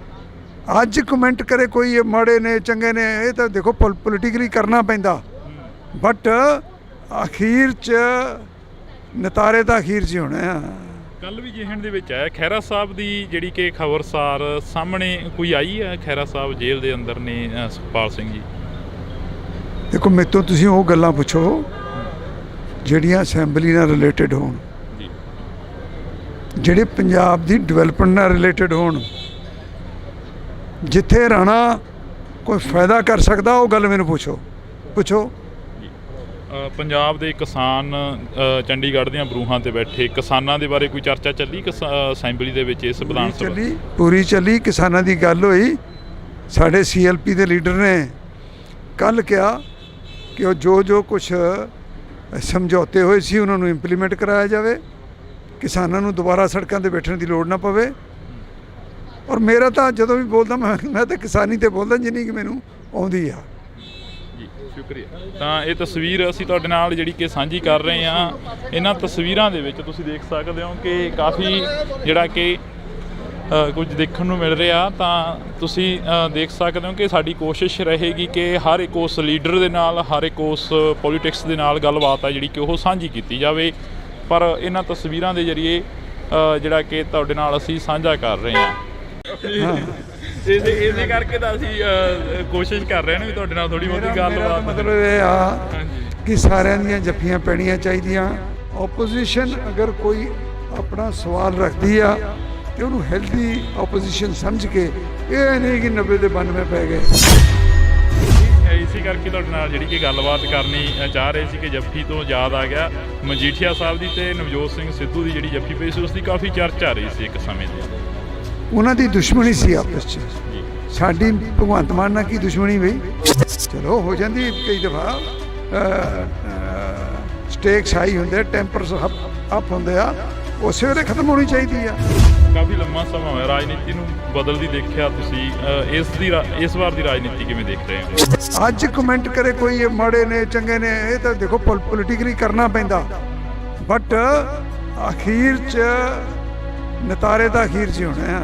[SPEAKER 2] ਅੱਜ ਕਮੈਂਟ ਕਰੇ ਕੋਈ ਇਹ ਮਾੜੇ ਨੇ ਚੰਗੇ ਨੇ, ਇਹ ਤਾਂ ਦੇਖੋ ਪੋਲੀਟੀਕਲੀ ਕਰਨਾ ਪੈਂਦਾ, ਬਟ ਅਖੀਰ 'ਚ ਨਤਾਰੇ ਤਾਂ ਅਖੀਰ 'ਚ ਹੀ ਹੋਣੇ ਆ।
[SPEAKER 1] ਕੱਲ ਵੀ ਜਿਹਣ ਦੇ ਵਿੱਚ ਆਇਆ ਖਹਿਰਾ ਸਾਹਿਬ ਦੀ ਜਿਹੜੀ ਕਿ ਖਬਰਸਾਰ ਸਾਹਮਣੇ ਕੋਈ ਆਈ ਹੈ, ਖਹਿਰਾ ਸਾਹਿਬ ਜੇਲ੍ਹ ਦੇ ਅੰਦਰ ਨੇ ਸੁਖਪਾਲ ਸਿੰਘ ਜੀ।
[SPEAKER 2] ਦੇਖੋ ਮੇਰੇ ਤੋਂ ਤੁਸੀਂ ਉਹ ਗੱਲਾਂ ਪੁੱਛੋ ਜਿਹੜੀਆਂ ਅਸੈਂਬਲੀ ਨਾਲ ਰਿਲੇਟਡ ਹੋਣ, ਜਿਹੜੇ ਪੰਜਾਬ ਦੀ ਡਿਵੈਲਪਮੈਂਟ ਨਾਲ ਰਿਲੇਟਡ ਹੋਣ। ਜਿੱਥੇ ਰਾਣਾ ਕੋਈ ਫਾਇਦਾ ਕਰ ਸਕਦਾ ਉਹ ਗੱਲ ਮੈਨੂੰ ਪੁੱਛੋ।
[SPEAKER 1] ਪੰਜਾਬ ਦੇ ਕਿਸਾਨ ਚੰਡੀਗੜ੍ਹ ਦੀਆਂ ਬਰੂਹਾਂ ਤੇ ਬੈਠੇ ਕਿਸਾਨਾਂ ਦੇ ਬਾਰੇ ਕੋਈ ਚਰਚਾ ਚੱਲੀ ਅਸੈਂਬਲੀ ਦੇ ਵਿੱਚ? ਇਸ ਵਿਧਾਨ ਸਭਾ
[SPEAKER 2] ਪੂਰੀ ਚੱਲੀ, ਕਿਸਾਨਾਂ ਦੀ ਗੱਲ ਹੋਈ। ਸਾਡੇ CLP ਦੇ ਲੀਡਰ ਨੇ ਕੱਲ੍ਹ ਕਿਹਾ ਕਿ ਉਹ ਜੋ ਕੁਛ ਸਮਝੌਤੇ ਹੋਏ ਸੀ ਉਹਨਾਂ ਨੂੰ ਇੰਪਲੀਮੈਂਟ ਕਰਾਇਆ ਜਾਵੇ, ਕਿਸਾਨਾਂ ਨੂੰ ਦੁਬਾਰਾ ਸੜਕਾਂ 'ਤੇ ਬੈਠਣ ਦੀ ਲੋੜ ਨਾ ਪਵੇ। ਔਰ ਮੇਰਾ ਤਾਂ ਜਦੋਂ ਵੀ ਬੋਲਦਾ ਮੈਂ ਤਾਂ ਕਿਸਾਨੀ 'ਤੇ ਬੋਲਦਾ ਜਿੰਨੀ ਕਿ ਮੈਨੂੰ ਆਉਂਦੀ ਆ।
[SPEAKER 1] ਜੀ ਸ਼ੁਕਰੀਆ। ਤਾਂ ਇਹ ਤਸਵੀਰ ਅਸੀਂ ਤੁਹਾਡੇ ਨਾਲ ਜਿਹੜੀ ਕਿ ਸਾਂਝੀ ਕਰ ਰਹੇ ਹਾਂ। ਇਹਨਾਂ ਤਸਵੀਰਾਂ ਦੇ ਵਿੱਚ ਤੁਸੀਂ ਦੇਖ ਸਕਦੇ ਹੋ ਕਿ ਕਾਫੀ ਜਿਹੜਾ ਕਿ ਕੁਝ ਦੇਖਣ ਨੂੰ ਮਿਲ ਰਿਹਾ। ਤਾਂ ਤੁਸੀਂ ਦੇਖ ਸਕਦੇ ਹੋ ਕਿ ਸਾਡੀ ਕੋਸ਼ਿਸ਼ ਰਹੇਗੀ ਕਿ ਹਰ ਇੱਕ ਉਸ ਲੀਡਰ ਦੇ ਨਾਲ, ਹਰ ਇੱਕ ਉਸ ਪੋਲੀਟਿਕਸ ਦੇ ਨਾਲ ਗੱਲਬਾਤ ਹੈ ਜਿਹੜੀ ਕਿ ਉਹ ਸਾਂਝੀ ਕੀਤੀ ਜਾਵੇ। ਪਰ ਇਹਨਾਂ ਤਸਵੀਰਾਂ ਦੇ ਜ਼ਰੀਏ ਜਿਹੜਾ ਕਿ ਤੁਹਾਡੇ ਨਾਲ ਅਸੀਂ ਸਾਂਝਾ ਕਰ ਰਹੇ ਹਾਂ। ਇਸੇ ਕਰਕੇ ਤਾਂ ਅਸੀਂ ਕੋਸ਼ਿਸ਼ ਕਰ ਰਹੇ ਨੇ ਵੀ ਤੁਹਾਡੇ ਨਾਲ ਥੋੜੀ ਬਹੁਤੀ ਗੱਲਬਾਤ।
[SPEAKER 2] ਮਤਲਬ ਇਹ ਆ ਕਿ ਸਾਰਿਆਂ ਦੀਆਂ ਜੱਫੀਆਂ ਪੈਣੀਆਂ ਚਾਹੀਦੀਆਂ। ਓਪੋਜੀਸ਼ਨ ਅਗਰ ਕੋਈ ਆਪਣਾ ਸਵਾਲ ਰੱਖਦੀ ਆ ਤੇ ਉਹਨੂੰ ਹੈਲਦੀ ਓਪੋਜੀਸ਼ਨ ਸਮਝ ਕੇ, ਇਹ ਨਹੀਂ ਕਿ 90 ਦੇ 92 ਪੈ ਗਏ।
[SPEAKER 1] ਇਸੇ ਕਰਕੇ ਤੁਹਾਡੇ ਨਾਲ ਜਿਹੜੀ ਕਿ ਗੱਲਬਾਤ ਕਰਨੀ ਚਾਹ ਰਹੇ ਸੀ ਕਿ ਜੱਫੀ ਤੋਂ ਯਾਦ ਆ ਗਿਆ ਮਜੀਠੀਆ ਸਾਹਿਬ ਦੀ ਤੇ ਨਵਜੋਤ ਸਿੰਘ ਸਿੱਧੂ ਦੀ ਜਿਹੜੀ ਜੱਫੀ ਪਈ ਸੀ ਉਸ ਦੀ ਕਾਫੀ ਚਰਚਾ ਰਹੀ ਸੀ ਇੱਕ ਸਮੇਂ ਦੀ।
[SPEAKER 2] ਉਹਨਾਂ ਦੀ ਦੁਸ਼ਮਣੀ ਸੀ ਆਪਸ 'ਚ, ਸਾਡੀ ਭਗਵੰਤ ਮਾਨ ਨਾਲ ਕੀ ਦੁਸ਼ਮਣੀ ਬਈ? ਚਲੋ ਹੋ ਜਾਂਦੀ ਕਈ ਦਫਾ, ਸਟੇਕਸ ਹਾਈ ਹੁੰਦੇ, ਟੈਂਪਰਸ ਅਪ ਹੁੰਦੇ ਆ, ਉਸੇ ਵੇਲੇ ਖਤਮ ਹੋਣੀ ਚਾਹੀਦੀ ਆ।
[SPEAKER 1] ਕਾਫੀ ਲੰਮਾ ਸਮਾਂ ਹੋਇਆ ਰਾਜਨੀਤੀ ਨੂੰ ਬਦਲਦੀ ਦੇਖਿਆ ਤੁਸੀਂ, ਇਸ ਵਾਰ ਦੀ ਰਾਜਨੀਤੀ ਕਿਵੇਂ ਦੇਖ ਰਹੇ ਹੋ?
[SPEAKER 2] ਅੱਜ ਕਮੈਂਟ ਕਰੇ ਕੋਈ ਇਹ ਮਾੜੇ ਨੇ ਚੰਗੇ ਨੇ, ਇਹ ਤਾਂ ਦੇਖੋ ਪੋਲੀਟੀਕਲੀ ਕਰਨਾ ਪੈਂਦਾ, ਬਟ ਅਖੀਰ 'ਚ ਨਤਾਰੇ ਤਾਂ ਅਖੀਰ 'ਚ ਹੋਣੇ ਆ।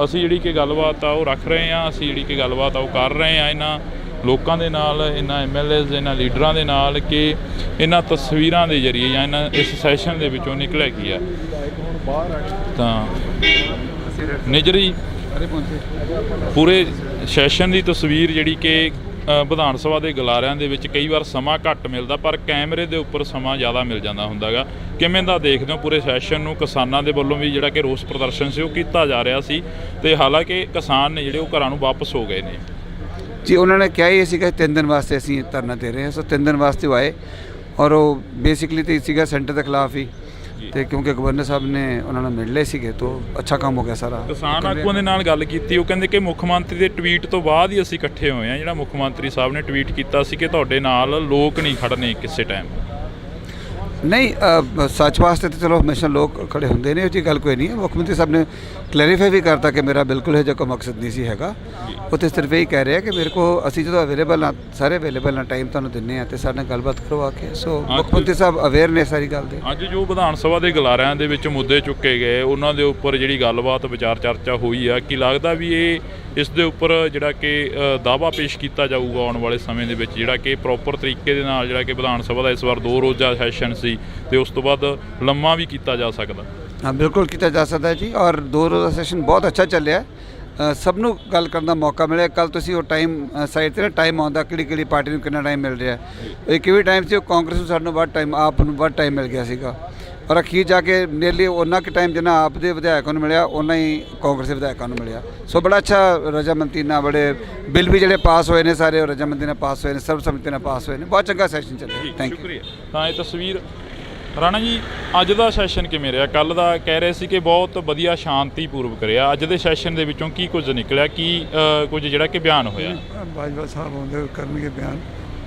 [SPEAKER 1] ਅਸੀਂ ਜਿਹੜੀ ਕਿ ਗੱਲਬਾਤ ਆ ਉਹ ਰੱਖ ਰਹੇ ਹਾਂ, ਅਸੀਂ ਜਿਹੜੀ ਕਿ ਗੱਲਬਾਤ ਆ ਉਹ ਕਰ ਰਹੇ ਹਾਂ ਇਹਨਾਂ ਲੋਕਾਂ ਦੇ ਨਾਲ, ਇਹਨਾਂ ਐਮਐਲਏਜ਼, ਇਹਨਾਂ ਲੀਡਰਾਂ ਦੇ ਨਾਲ ਕਿ ਇਹਨਾਂ ਤਸਵੀਰਾਂ ਦੇ ਜ਼ਰੀਏ ਜਾਂ ਇਹਨਾਂ ਇਸ ਸੈਸ਼ਨ ਦੇ ਵਿੱਚੋਂ ਨਿਕਲਿਆ ਕੀ ਆ। ਤਾਂ ਨਿਜਰੀ ਪੂਰੇ ਸੈਸ਼ਨ ਦੀ ਤਸਵੀਰ ਜਿਹੜੀ ਕਿ ਵਿਧਾਨ ਸਭਾ ਦੇ ਗਲਾਰਿਆਂ ਦੇ ਵਿੱਚ ਕਈ ਵਾਰ ਸਮਾਂ ਘੱਟ ਮਿਲਦਾ, ਪਰ ਕੈਮਰੇ ਦੇ ਉੱਪਰ ਸਮਾਂ ਜ਼ਿਆਦਾ ਮਿਲ ਜਾਂਦਾ ਹੁੰਦਾ ਗਾ। ਕਿਵੇਂ ਦਾ ਦੇਖਦੇ ਹੋ ਪੂਰੇ ਸੈਸ਼ਨ ਨੂੰ? ਕਿਸਾਨਾਂ ਦੇ ਵੱਲੋਂ ਵੀ ਜਿਹੜਾ ਕਿ ਰੋਸ ਪ੍ਰਦਰਸ਼ਨ ਸੀ ਉਹ ਕੀਤਾ ਜਾ ਰਿਹਾ ਸੀ, ਤੇ ਹਾਲਾਂਕਿ ਕਿਸਾਨ ਨੇ ਜਿਹੜੇ ਉਹ ਘਰਾਂ ਨੂੰ ਵਾਪਸ ਹੋ ਗਏ ਨੇ।
[SPEAKER 3] ਜੀ ਉਹਨਾਂ ਨੇ ਕਿਹਾ ਹੀ ਸੀਗਾ 3 ਦਿਨ ਵਾਸਤੇ ਅਸੀਂ ਧਰਨਾ ਦੇ ਰਹੇ ਹਾਂ, ਸੋ 3 ਦਿਨ ਵਾਸਤੇ ਉਹ ਆਏ, ਔਰ ਉਹ ਬੇਸਿਕਲੀ ਤਾਂ ਸੀਗਾ ਸੈਂਟਰ ਦੇ ਖਿਲਾਫ ਹੀ, ਤੇ ਕਿਉਂਕਿ ਗਵਰਨਰ ਸਾਹਿਬ ਨੇ ਉਹਨਾਂ ਨੂੰ ਮਿਲ ਲਏ ਸੀਗੇ, ਤਾਂ ਅੱਛਾ ਕੰਮ ਹੋ ਗਿਆ ਸਾਰਾ।
[SPEAKER 1] ਕਿਸਾਨ ਆਗੂਆਂ ਦੇ ਨਾਲ ਗੱਲ ਕੀਤੀ, ਉਹ ਕਹਿੰਦੇ ਕਿ ਮੁੱਖ ਮੰਤਰੀ ਦੇ ਟਵੀਟ ਤੋਂ ਬਾਅਦ ਹੀ ਅਸੀਂ ਇਕੱਠੇ ਹੋਏ ਹਾਂ। ਜਿਹੜਾ ਮੁੱਖ ਮੰਤਰੀ ਸਾਹਿਬ ਨੇ ਟਵੀਟ ਕੀਤਾ ਸੀ ਕਿ ਤੁਹਾਡੇ ਨਾਲ ਲੋਕ ਨਹੀਂ ਖੜਨੇ ਕਿਸੇ ਟਾਈਮ।
[SPEAKER 3] ਨਹੀਂ, ਸੱਚ ਵਾਸਤੇ ਤਾਂ ਚਲੋ ਹਮੇਸ਼ਾ ਲੋਕ ਖੜੇ ਹੁੰਦੇ ਨੇ, ਉਹ 'ਚ ਗੱਲ ਕੋਈ ਨਹੀਂ ਹੈ। ਮੁੱਖ ਮੰਤਰੀ ਸਾਹਿਬ ਨੇ ਕਲੈਰੀਫਾਈ ਵੀ ਕਰਤਾ ਕਿ ਮੇਰਾ ਬਿਲਕੁਲ ਇਹ ਜਿਹਾ ਕੋਈ ਮਕਸਦ ਨਹੀਂ ਸੀ ਹੈਗਾ। ਉਹ ਤਾਂ ਸਿਰਫ ਇਹ ਕਹਿ ਰਿਹਾ ਕਿ ਮੇਰੇ ਕੋ ਅਸੀਂ ਜਦੋਂ ਅਵੇਲੇਬਲ ਹਾਂ, ਸਾਰੇ ਅਵੇਲੇਬਲ ਹਾਂ, ਟਾਈਮ ਤੁਹਾਨੂੰ ਦਿੰਦੇ ਹਾਂ, ਅਤੇ ਸਾਡੇ ਨਾਲ ਗੱਲਬਾਤ ਕਰਵਾ ਕੇ। ਸੋ ਮੁੱਖ ਮੰਤਰੀ ਸਾਹਿਬ ਅਵੇਅਰ ਨੇ ਸਾਰੀ ਗੱਲ ਦੇ।
[SPEAKER 1] ਅੱਜ ਜੋ ਵਿਧਾਨ ਸਭਾ ਦੇ ਗਲਾਰਿਆਂ ਦੇ ਵਿੱਚ ਮੁੱਦੇ ਚੁੱਕੇ ਗਏ, ਉਹਨਾਂ ਦੇ ਉੱਪਰ ਜਿਹੜੀ ਗੱਲਬਾਤ ਵਿਚਾਰ ਚਰਚਾ ਹੋਈ ਆ, ਕੀ ਲੱਗਦਾ ਵੀ ਇਸ ਦੇ ਉੱਪਰ ਜਿਹੜਾ ਕਿ ਦਾਅਵਾ ਪੇਸ਼ ਕੀਤਾ ਜਾਊਗਾ ਆਉਣ ਵਾਲੇ ਸਮੇਂ ਦੇ ਵਿੱਚ, ਜਿਹੜਾ ਕਿ ਪ੍ਰੋਪਰ ਤਰੀਕੇ ਦੇ ਨਾਲ ਜਿਹੜਾ ਕਿ ਵਿਧਾਨ ਸਭਾ ਦਾ ਇਸ ਵਾਰ 2 ਰੋਜ਼ਾ ਸੈਸ਼ਨ ਸੀ ਤੇ ਉਸ ਤੋਂ ਬਾਅਦ ਲੰਮਾ ਵੀ ਕੀਤਾ ਜਾ ਸਕਦਾ?
[SPEAKER 3] ਹਾਂ, ਬਿਲਕੁਲ ਕੀਤਾ ਜਾ ਸਕਦਾ ਜੀ, ਔਰ 2 ਰੋਜ਼ਾ ਸੈਸ਼ਨ ਬਹੁਤ ਅੱਛਾ ਚੱਲਿਆ। ਸਭ ਨੂੰ ਗੱਲ ਕਰਨ ਦਾ ਮੌਕਾ ਮਿਲਿਆ। ਕੱਲ ਤੁਸੀਂ ਉਹ ਟਾਈਮ ਸਾਈਡ 'ਤੇ ਨਾ ਟਾਈਮ ਆਉਂਦਾ ਕਿਹੜੀ ਪਾਰਟੀ ਨੂੰ ਕਿੰਨਾ ਟਾਈਮ ਮਿਲ ਰਿਹਾ। ਇੱਕ ਵੀ ਟਾਈਮ ਸੀ ਉਹ ਕਾਂਗਰਸ ਨੂੰ ਸਾਨੂੰ ਵੱਧ ਟਾਈਮ, ਆਪ ਨੂੰ ਵੱਧ ਟਾਈਮ ਮਿਲ ਗਿਆ ਸੀਗਾ, ਔਰ ਅਖੀਰ ਜਾ ਕੇ ਨੀਅਰਲੀ ਉਹਨਾਂ ਕੁ ਟਾਈਮ ਜਿੰਨਾ ਆਪ ਦੇ ਵਿਧਾਇਕਾਂ ਨੂੰ ਮਿਲਿਆ ਉਹਨਾਂ ਹੀ ਕਾਂਗਰਸ ਦੇ ਵਿਧਾਇਕਾਂ ਨੂੰ ਮਿਲਿਆ। ਸੋ ਬੜਾ ਅੱਛਾ ਰਜਾਮੰਦੀ ਨਾਲ, ਬੜੇ ਬਿੱਲ ਵੀ ਜਿਹੜੇ ਪਾਸ ਹੋਏ ਨੇ ਸਾਰੇ ਉਹ ਰਜਾਮੰਦੀ ਨਾਲ ਪਾਸ ਹੋਏ ਨੇ, ਸਰਬਸੰਮਤੀ ਨਾਲ ਪਾਸ ਹੋਏ ਨੇ। ਬਹੁਤ ਚੰਗਾ ਸੈਸ਼ਨ ਚੱਲਿਆ। Thank you.
[SPEAKER 1] ਤਾਂ ਇਹ ਤਸਵੀਰ ਰਾਣਾ ਜੀ, ਅੱਜ ਦਾ ਸੈਸ਼ਨ ਕਿਵੇਂ ਰਿਹਾ? ਕੱਲ੍ਹ ਦਾ ਕਹਿ ਰਹੇ ਸੀ ਕਿ ਬਹੁਤ ਵਧੀਆ ਸ਼ਾਂਤੀਪੂਰਵਕ ਰਿਹਾ, ਅੱਜ ਦੇ ਸੈਸ਼ਨ ਦੇ ਵਿੱਚੋਂ ਕੀ ਕੁਝ ਨਿਕਲਿਆ, ਕੀ ਕੁਝ ਜਿਹੜਾ ਕਿ ਬਿਆਨ ਹੋਇਆ?
[SPEAKER 2] ਬਾਜਵਾ ਸਾਹਿਬ ਆਉਂਦੇ ਕਰਨਗੇ ਬਿਆਨ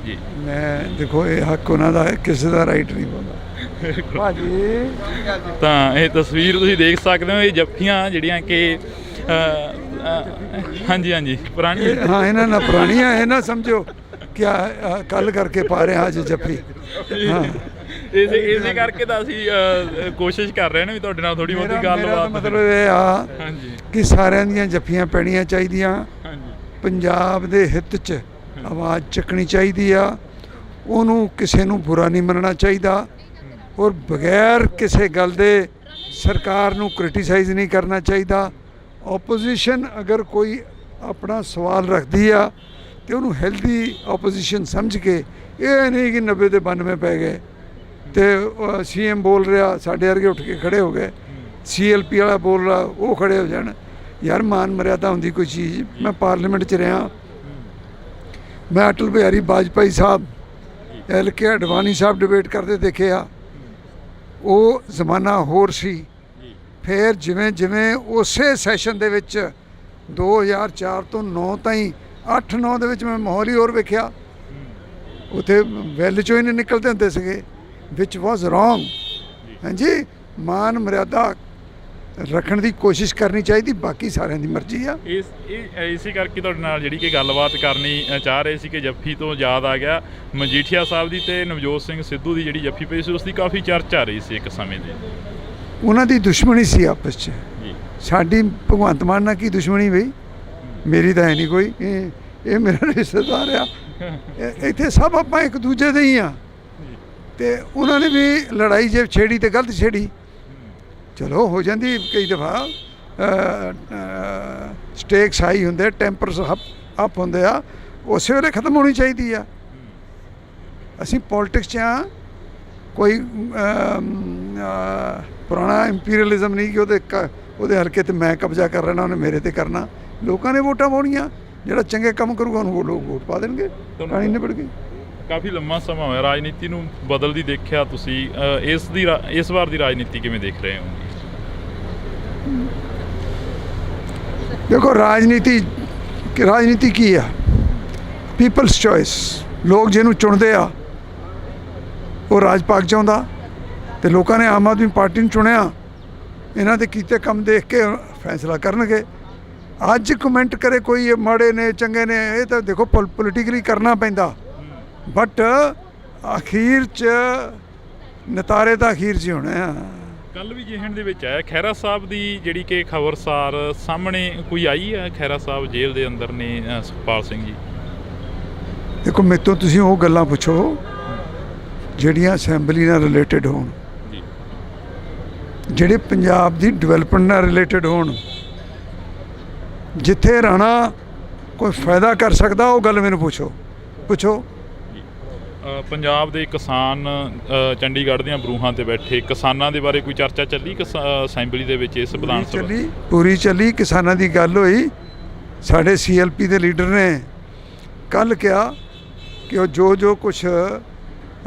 [SPEAKER 1] ਜੀ।
[SPEAKER 2] ਮੈਂ ਦੇਖੋ ਇਹ ਹੱਕ ਉਹਨਾਂ ਦਾ ਹੈ, ਕਿਸੇ ਦਾ ਰਾਈਟ ਨਹੀਂ ਪਾਉਂਦਾ ਭਾਜੀ।
[SPEAKER 1] ਤਾਂ ਇਹ ਤਸਵੀਰ ਤੁਸੀਂ ਦੇਖ ਸਕਦੇ ਹੋ, ਇਹ ਜੱਫੀਆਂ ਜਿਹੜੀਆਂ ਕਿ ਹਾਂਜੀ ਪੁਰਾਣੀ,
[SPEAKER 2] ਹਾਂ ਇਹਨਾਂ ਨਾਲ ਪੁਰਾਣੀਆਂ, ਇਹ ਨਾ ਸਮਝੋ ਕਿ ਕੱਲ ਕਰਕੇ ਪਾ ਰਹੇ ਹਾਂ ਅੱਜ ਜੱਫੀ। ਹਾਂ,
[SPEAKER 1] ਇਸੇ ਕਰਕੇ ਤਾਂ ਅਸੀਂ ਕੋਸ਼ਿਸ਼ ਕਰ ਰਹੇ ਨੇ ਵੀ ਤੁਹਾਡੇ ਨਾਲ ਥੋੜੀ ਬਹੁਤੀ ਗੱਲਬਾਤ।
[SPEAKER 2] ਮਤਲਬ ਇਹ ਆ ਕਿ ਸਾਰਿਆਂ ਦੀਆਂ ਜੱਫੀਆਂ ਪੈਣੀਆਂ ਚਾਹੀਦੀਆਂ, ਪੰਜਾਬ ਦੇ ਹਿੱਤ 'ਚ ਆਵਾਜ਼ ਚੱਕਣੀ ਚਾਹੀਦੀ ਆ, ਉਹਨੂੰ ਕਿਸੇ ਨੂੰ ਬੁਰਾ ਨਹੀਂ ਮੰਨਣਾ ਚਾਹੀਦਾ, ਔਰ ਬਗੈਰ ਕਿਸੇ ਗੱਲ ਦੇ ਸਰਕਾਰ ਨੂੰ ਕ੍ਰਿਟੀਸਾਈਜ਼ ਨਹੀਂ ਕਰਨਾ ਚਾਹੀਦਾ। ਓਪੋਜੀਸ਼ਨ ਅਗਰ ਕੋਈ ਆਪਣਾ ਸਵਾਲ ਰੱਖਦੀ ਆ ਤੇ ਉਹਨੂੰ ਹੈਲਦੀ ਓਪੋਜੀਸ਼ਨ ਸਮਝ ਕੇ, ਇਹ ਨਹੀਂ ਕਿ 90 ਤੇ 92 ਪੈ ਗਏ ਤੇ ਸੀਐਮ ਬੋਲ ਰਿਹਾ ਸਾਡੇ ਵਰਗੇ ਉੱਠ ਕੇ ਖੜੇ ਹੋ ਗਏ, ਸੀਐਲਪੀ ਵਾਲਾ ਬੋਲ ਰਿਹਾ ਉਹ ਖੜੇ ਹੋ ਜਾਣ। ਯਾਰ ਮਾਨ ਮਰਿਆਦਾ ਹੁੰਦੀ ਕੋਈ ਚੀਜ਼। ਮੈਂ ਪਾਰਲੀਮੈਂਟ 'ਚ ਰਿਹਾ, ਮੈਂ ਅਟਲ ਬਿਹਾਰੀ ਵਾਜਪਾਈ ਸਾਹਿਬ, LK ਅਡਵਾਨੀ ਸਾਹਿਬ ਡਿਬੇਟ ਕਰਦੇ ਦੇਖੇ ਆ। ਉਹ ਜ਼ਮਾਨਾ ਹੋਰ ਸੀ। ਫਿਰ ਜਿਵੇਂ ਜਿਵੇਂ ਉਸੇ ਸੈਸ਼ਨ ਦੇ ਵਿੱਚ 2004 ਤੋਂ 9 ਤਾਈਂ 8-9 ਦੇ ਵਿੱਚ ਮੈਂ ਮਾਹੌਲ ਹੀ ਹੋਰ ਵੇਖਿਆ, ਉੱਥੇ ਵੈਲ 'ਚੋਂ ਹੀ ਨਹੀਂ ਨਿਕਲਦੇ ਹੁੰਦੇ ਸੀਗੇ, ਵਿਚ ਵਾਜ਼ ਰੋਂਗ। ਹਾਂਜੀ, ਮਾਨ ਮਰਿਆਦਾ ਰੱਖਣ ਦੀ ਕੋਸ਼ਿਸ਼ ਕਰਨੀ ਚਾਹੀਦੀ, ਬਾਕੀ ਸਾਰਿਆਂ ਦੀ ਮਰਜ਼ੀ ਆ।
[SPEAKER 1] ਇਸੇ ਕਰਕੇ ਤੁਹਾਡੇ ਨਾਲ ਜਿਹੜੀ ਕਿ ਗੱਲਬਾਤ ਕਰਨੀ ਚਾਹ ਰਹੇ ਸੀ ਕਿ ਜੱਫੀ ਤੋਂ ਯਾਦ ਆ ਗਿਆ ਮਜੀਠੀਆ ਸਾਹਿਬ ਦੀ ਤੇ ਨਵਜੋਤ ਸਿੰਘ ਸਿੱਧੂ ਦੀ ਜਿਹੜੀ ਜੱਫੀ ਪਈ ਸੀ ਉਸ ਦੀ ਕਾਫੀ ਚਰਚਾ ਰਹੀ ਸੀ ਇੱਕ ਸਮੇਂ ਦੀ।
[SPEAKER 2] ਉਹਨਾਂ ਦੀ ਦੁਸ਼ਮਣੀ ਸੀ ਆਪਸ 'ਚ, ਸਾਡੀ ਭਗਵੰਤ ਮਾਨ ਨਾਲ ਕੀ ਦੁਸ਼ਮਣੀ ਬਈ? ਮੇਰੀ ਤਾਂ ਹੈ ਨਹੀਂ ਕੋਈ, ਇਹ ਮੇਰਾ ਰਿਸ਼ਤੇਦਾਰ ਆ, ਇੱਥੇ ਸਭ ਆਪਾਂ ਇੱਕ ਦੂਜੇ ਦੇ ਹੀ ਆ। ਤੇ ਉਹਨਾਂ ਨੇ ਵੀ ਲੜਾਈ ਜੇ ਛੇੜੀ ਤੇ ਗਲਤ ਛੇੜੀ, ਚਲੋ ਹੋ ਜਾਂਦੀ ਕਈ ਦਫਾ, ਸਟੇਕਸ ਹਾਈ ਹੁੰਦੇ, ਟੈਂਪਰਸ ਅਪ ਹੁੰਦੇ ਆ, ਉਸੇ ਵੇਲੇ ਖਤਮ ਹੋਣੀ ਚਾਹੀਦੀ ਆ। ਅਸੀਂ ਪੋਲਿਟਿਕਸ 'ਚ ਆ, ਕੋਈ ਪੁਰਾਣਾ ਇੰਪੀਰੀਅਲਿਜ਼ਮ ਨਹੀਂ ਕਿ ਉਹਦੇ ਉਹਦੇ ਹਲਕੇ ਤੇ ਮੈਂ ਕਬਜ਼ਾ ਕਰ ਲੈਣਾ, ਉਹਨੇ ਮੇਰੇ ਤੇ ਕਰਨਾ। ਲੋਕਾਂ ਨੇ ਵੋਟਾਂ ਪਾਉਣੀਆਂ, ਜਿਹੜਾ ਚੰਗੇ ਕੰਮ ਕਰੂਗਾ ਉਹਨੂੰ ਲੋਕ ਵੋਟ ਪਾ ਦੇਣਗੇ, ਕਹਾਣੀ ਨਿਬੜ ਗਈ।
[SPEAKER 1] ਕਾਫੀ ਲੰਮਾ ਸਮਾਂ ਹੋਇਆ ਰਾਜਨੀਤੀ ਨੂੰ ਬਦਲਦੀ ਦੇਖਿਆ ਤੁਸੀਂ, ਇਸ ਵਾਰ ਦੀ ਰਾਜਨੀਤੀ ਕਿਵੇਂ ਦੇਖ ਰਹੇ ਹੋ?
[SPEAKER 2] ਦੇਖੋ ਰਾਜਨੀਤੀ ਕੀ ਆ? People's choice. ਲੋਕ ਜਿਹਨੂੰ ਚੁਣਦੇ ਆ ਉਹ ਰਾਜ ਪਾਕ ਚਾਹੁੰਦਾ, ਤੇ ਲੋਕਾਂ ਨੇ ਆਮ ਆਦਮੀ ਪਾਰਟੀ ਨੂੰ ਚੁਣਿਆ। ਇਹਨਾਂ ਦੇ ਕੀਤੇ ਕੰਮ ਦੇਖ ਕੇ ਫੈਸਲਾ ਕਰਨਗੇ। ਅੱਜ ਕਮੈਂਟ ਕਰੇ ਕੋਈ ਇਹ ਮਾੜੇ ਨੇ ਚੰਗੇ ਨੇ, ਇਹ ਤਾਂ ਦੇਖੋ ਪੋਲੀਟੀਕਲੀ ਕਰਨਾ ਪੈਂਦਾ, ਬਟ ਅਖੀਰ 'ਚ ਨਤਾਰੇ ਤਾਂ ਅਖੀਰ 'ਚ ਹੋਣੇ ਆ।
[SPEAKER 1] ਕੱਲ ਵੀ ਜਿਹਨ ਦੇ ਵਿੱਚ ਆਇਆ ਖਹਿਰਾ ਸਾਹਿਬ ਦੀ ਜਿਹੜੀ ਕਿ ਖਬਰਸਾਰ ਸਾਹਮਣੇ ਕੋਈ ਆਈ ਹੈ, ਖਹਿਰਾ ਸਾਹਿਬ ਜੇਲ੍ਹ ਦੇ ਅੰਦਰ ਨੇ ਸੁਖਪਾਲ ਸਿੰਘ ਜੀ।
[SPEAKER 2] ਦੇਖੋ ਮੇਰੇ ਤੋਂ ਤੁਸੀਂ ਉਹ ਗੱਲਾਂ ਪੁੱਛੋ ਜਿਹੜੀਆਂ ਅਸੈਂਬਲੀ ਨਾਲ ਰਿਲੇਟਡ ਹੋਣ, ਜਿਹੜੇ ਪੰਜਾਬ ਦੀ ਡਿਵੈਲਪਮੈਂਟ ਨਾਲ ਰਿਲੇਟਡ ਹੋਣ। ਜਿੱਥੇ ਰਾਣਾ ਕੋਈ ਫਾਇਦਾ ਕਰ ਸਕਦਾ ਉਹ ਗੱਲ ਮੈਨੂੰ ਪੁੱਛੋ।
[SPEAKER 1] ਪੰਜਾਬ ਦੇ ਕਿਸਾਨ ਚੰਡੀਗੜ੍ਹ ਦੀਆਂ ਬਰੂਹਾਂ ਤੇ ਬੈਠੇ ਕਿਸਾਨਾਂ ਦੇ ਬਾਰੇ ਕੋਈ ਚਰਚਾ ਚੱਲੀ ਅਸੈਂਬਲੀ ਦੇ ਵਿੱਚ? ਇਸ ਵਿਧਾਨ ਸਭਾ
[SPEAKER 2] ਪੂਰੀ ਚੱਲੀ, ਕਿਸਾਨਾਂ ਦੀ ਗੱਲ ਹੋਈ। ਸਾਡੇ CLP ਦੇ ਲੀਡਰ ਨੇ ਕੱਲ੍ਹ ਕਿਹਾ ਕਿ ਉਹ ਜੋ ਕੁਛ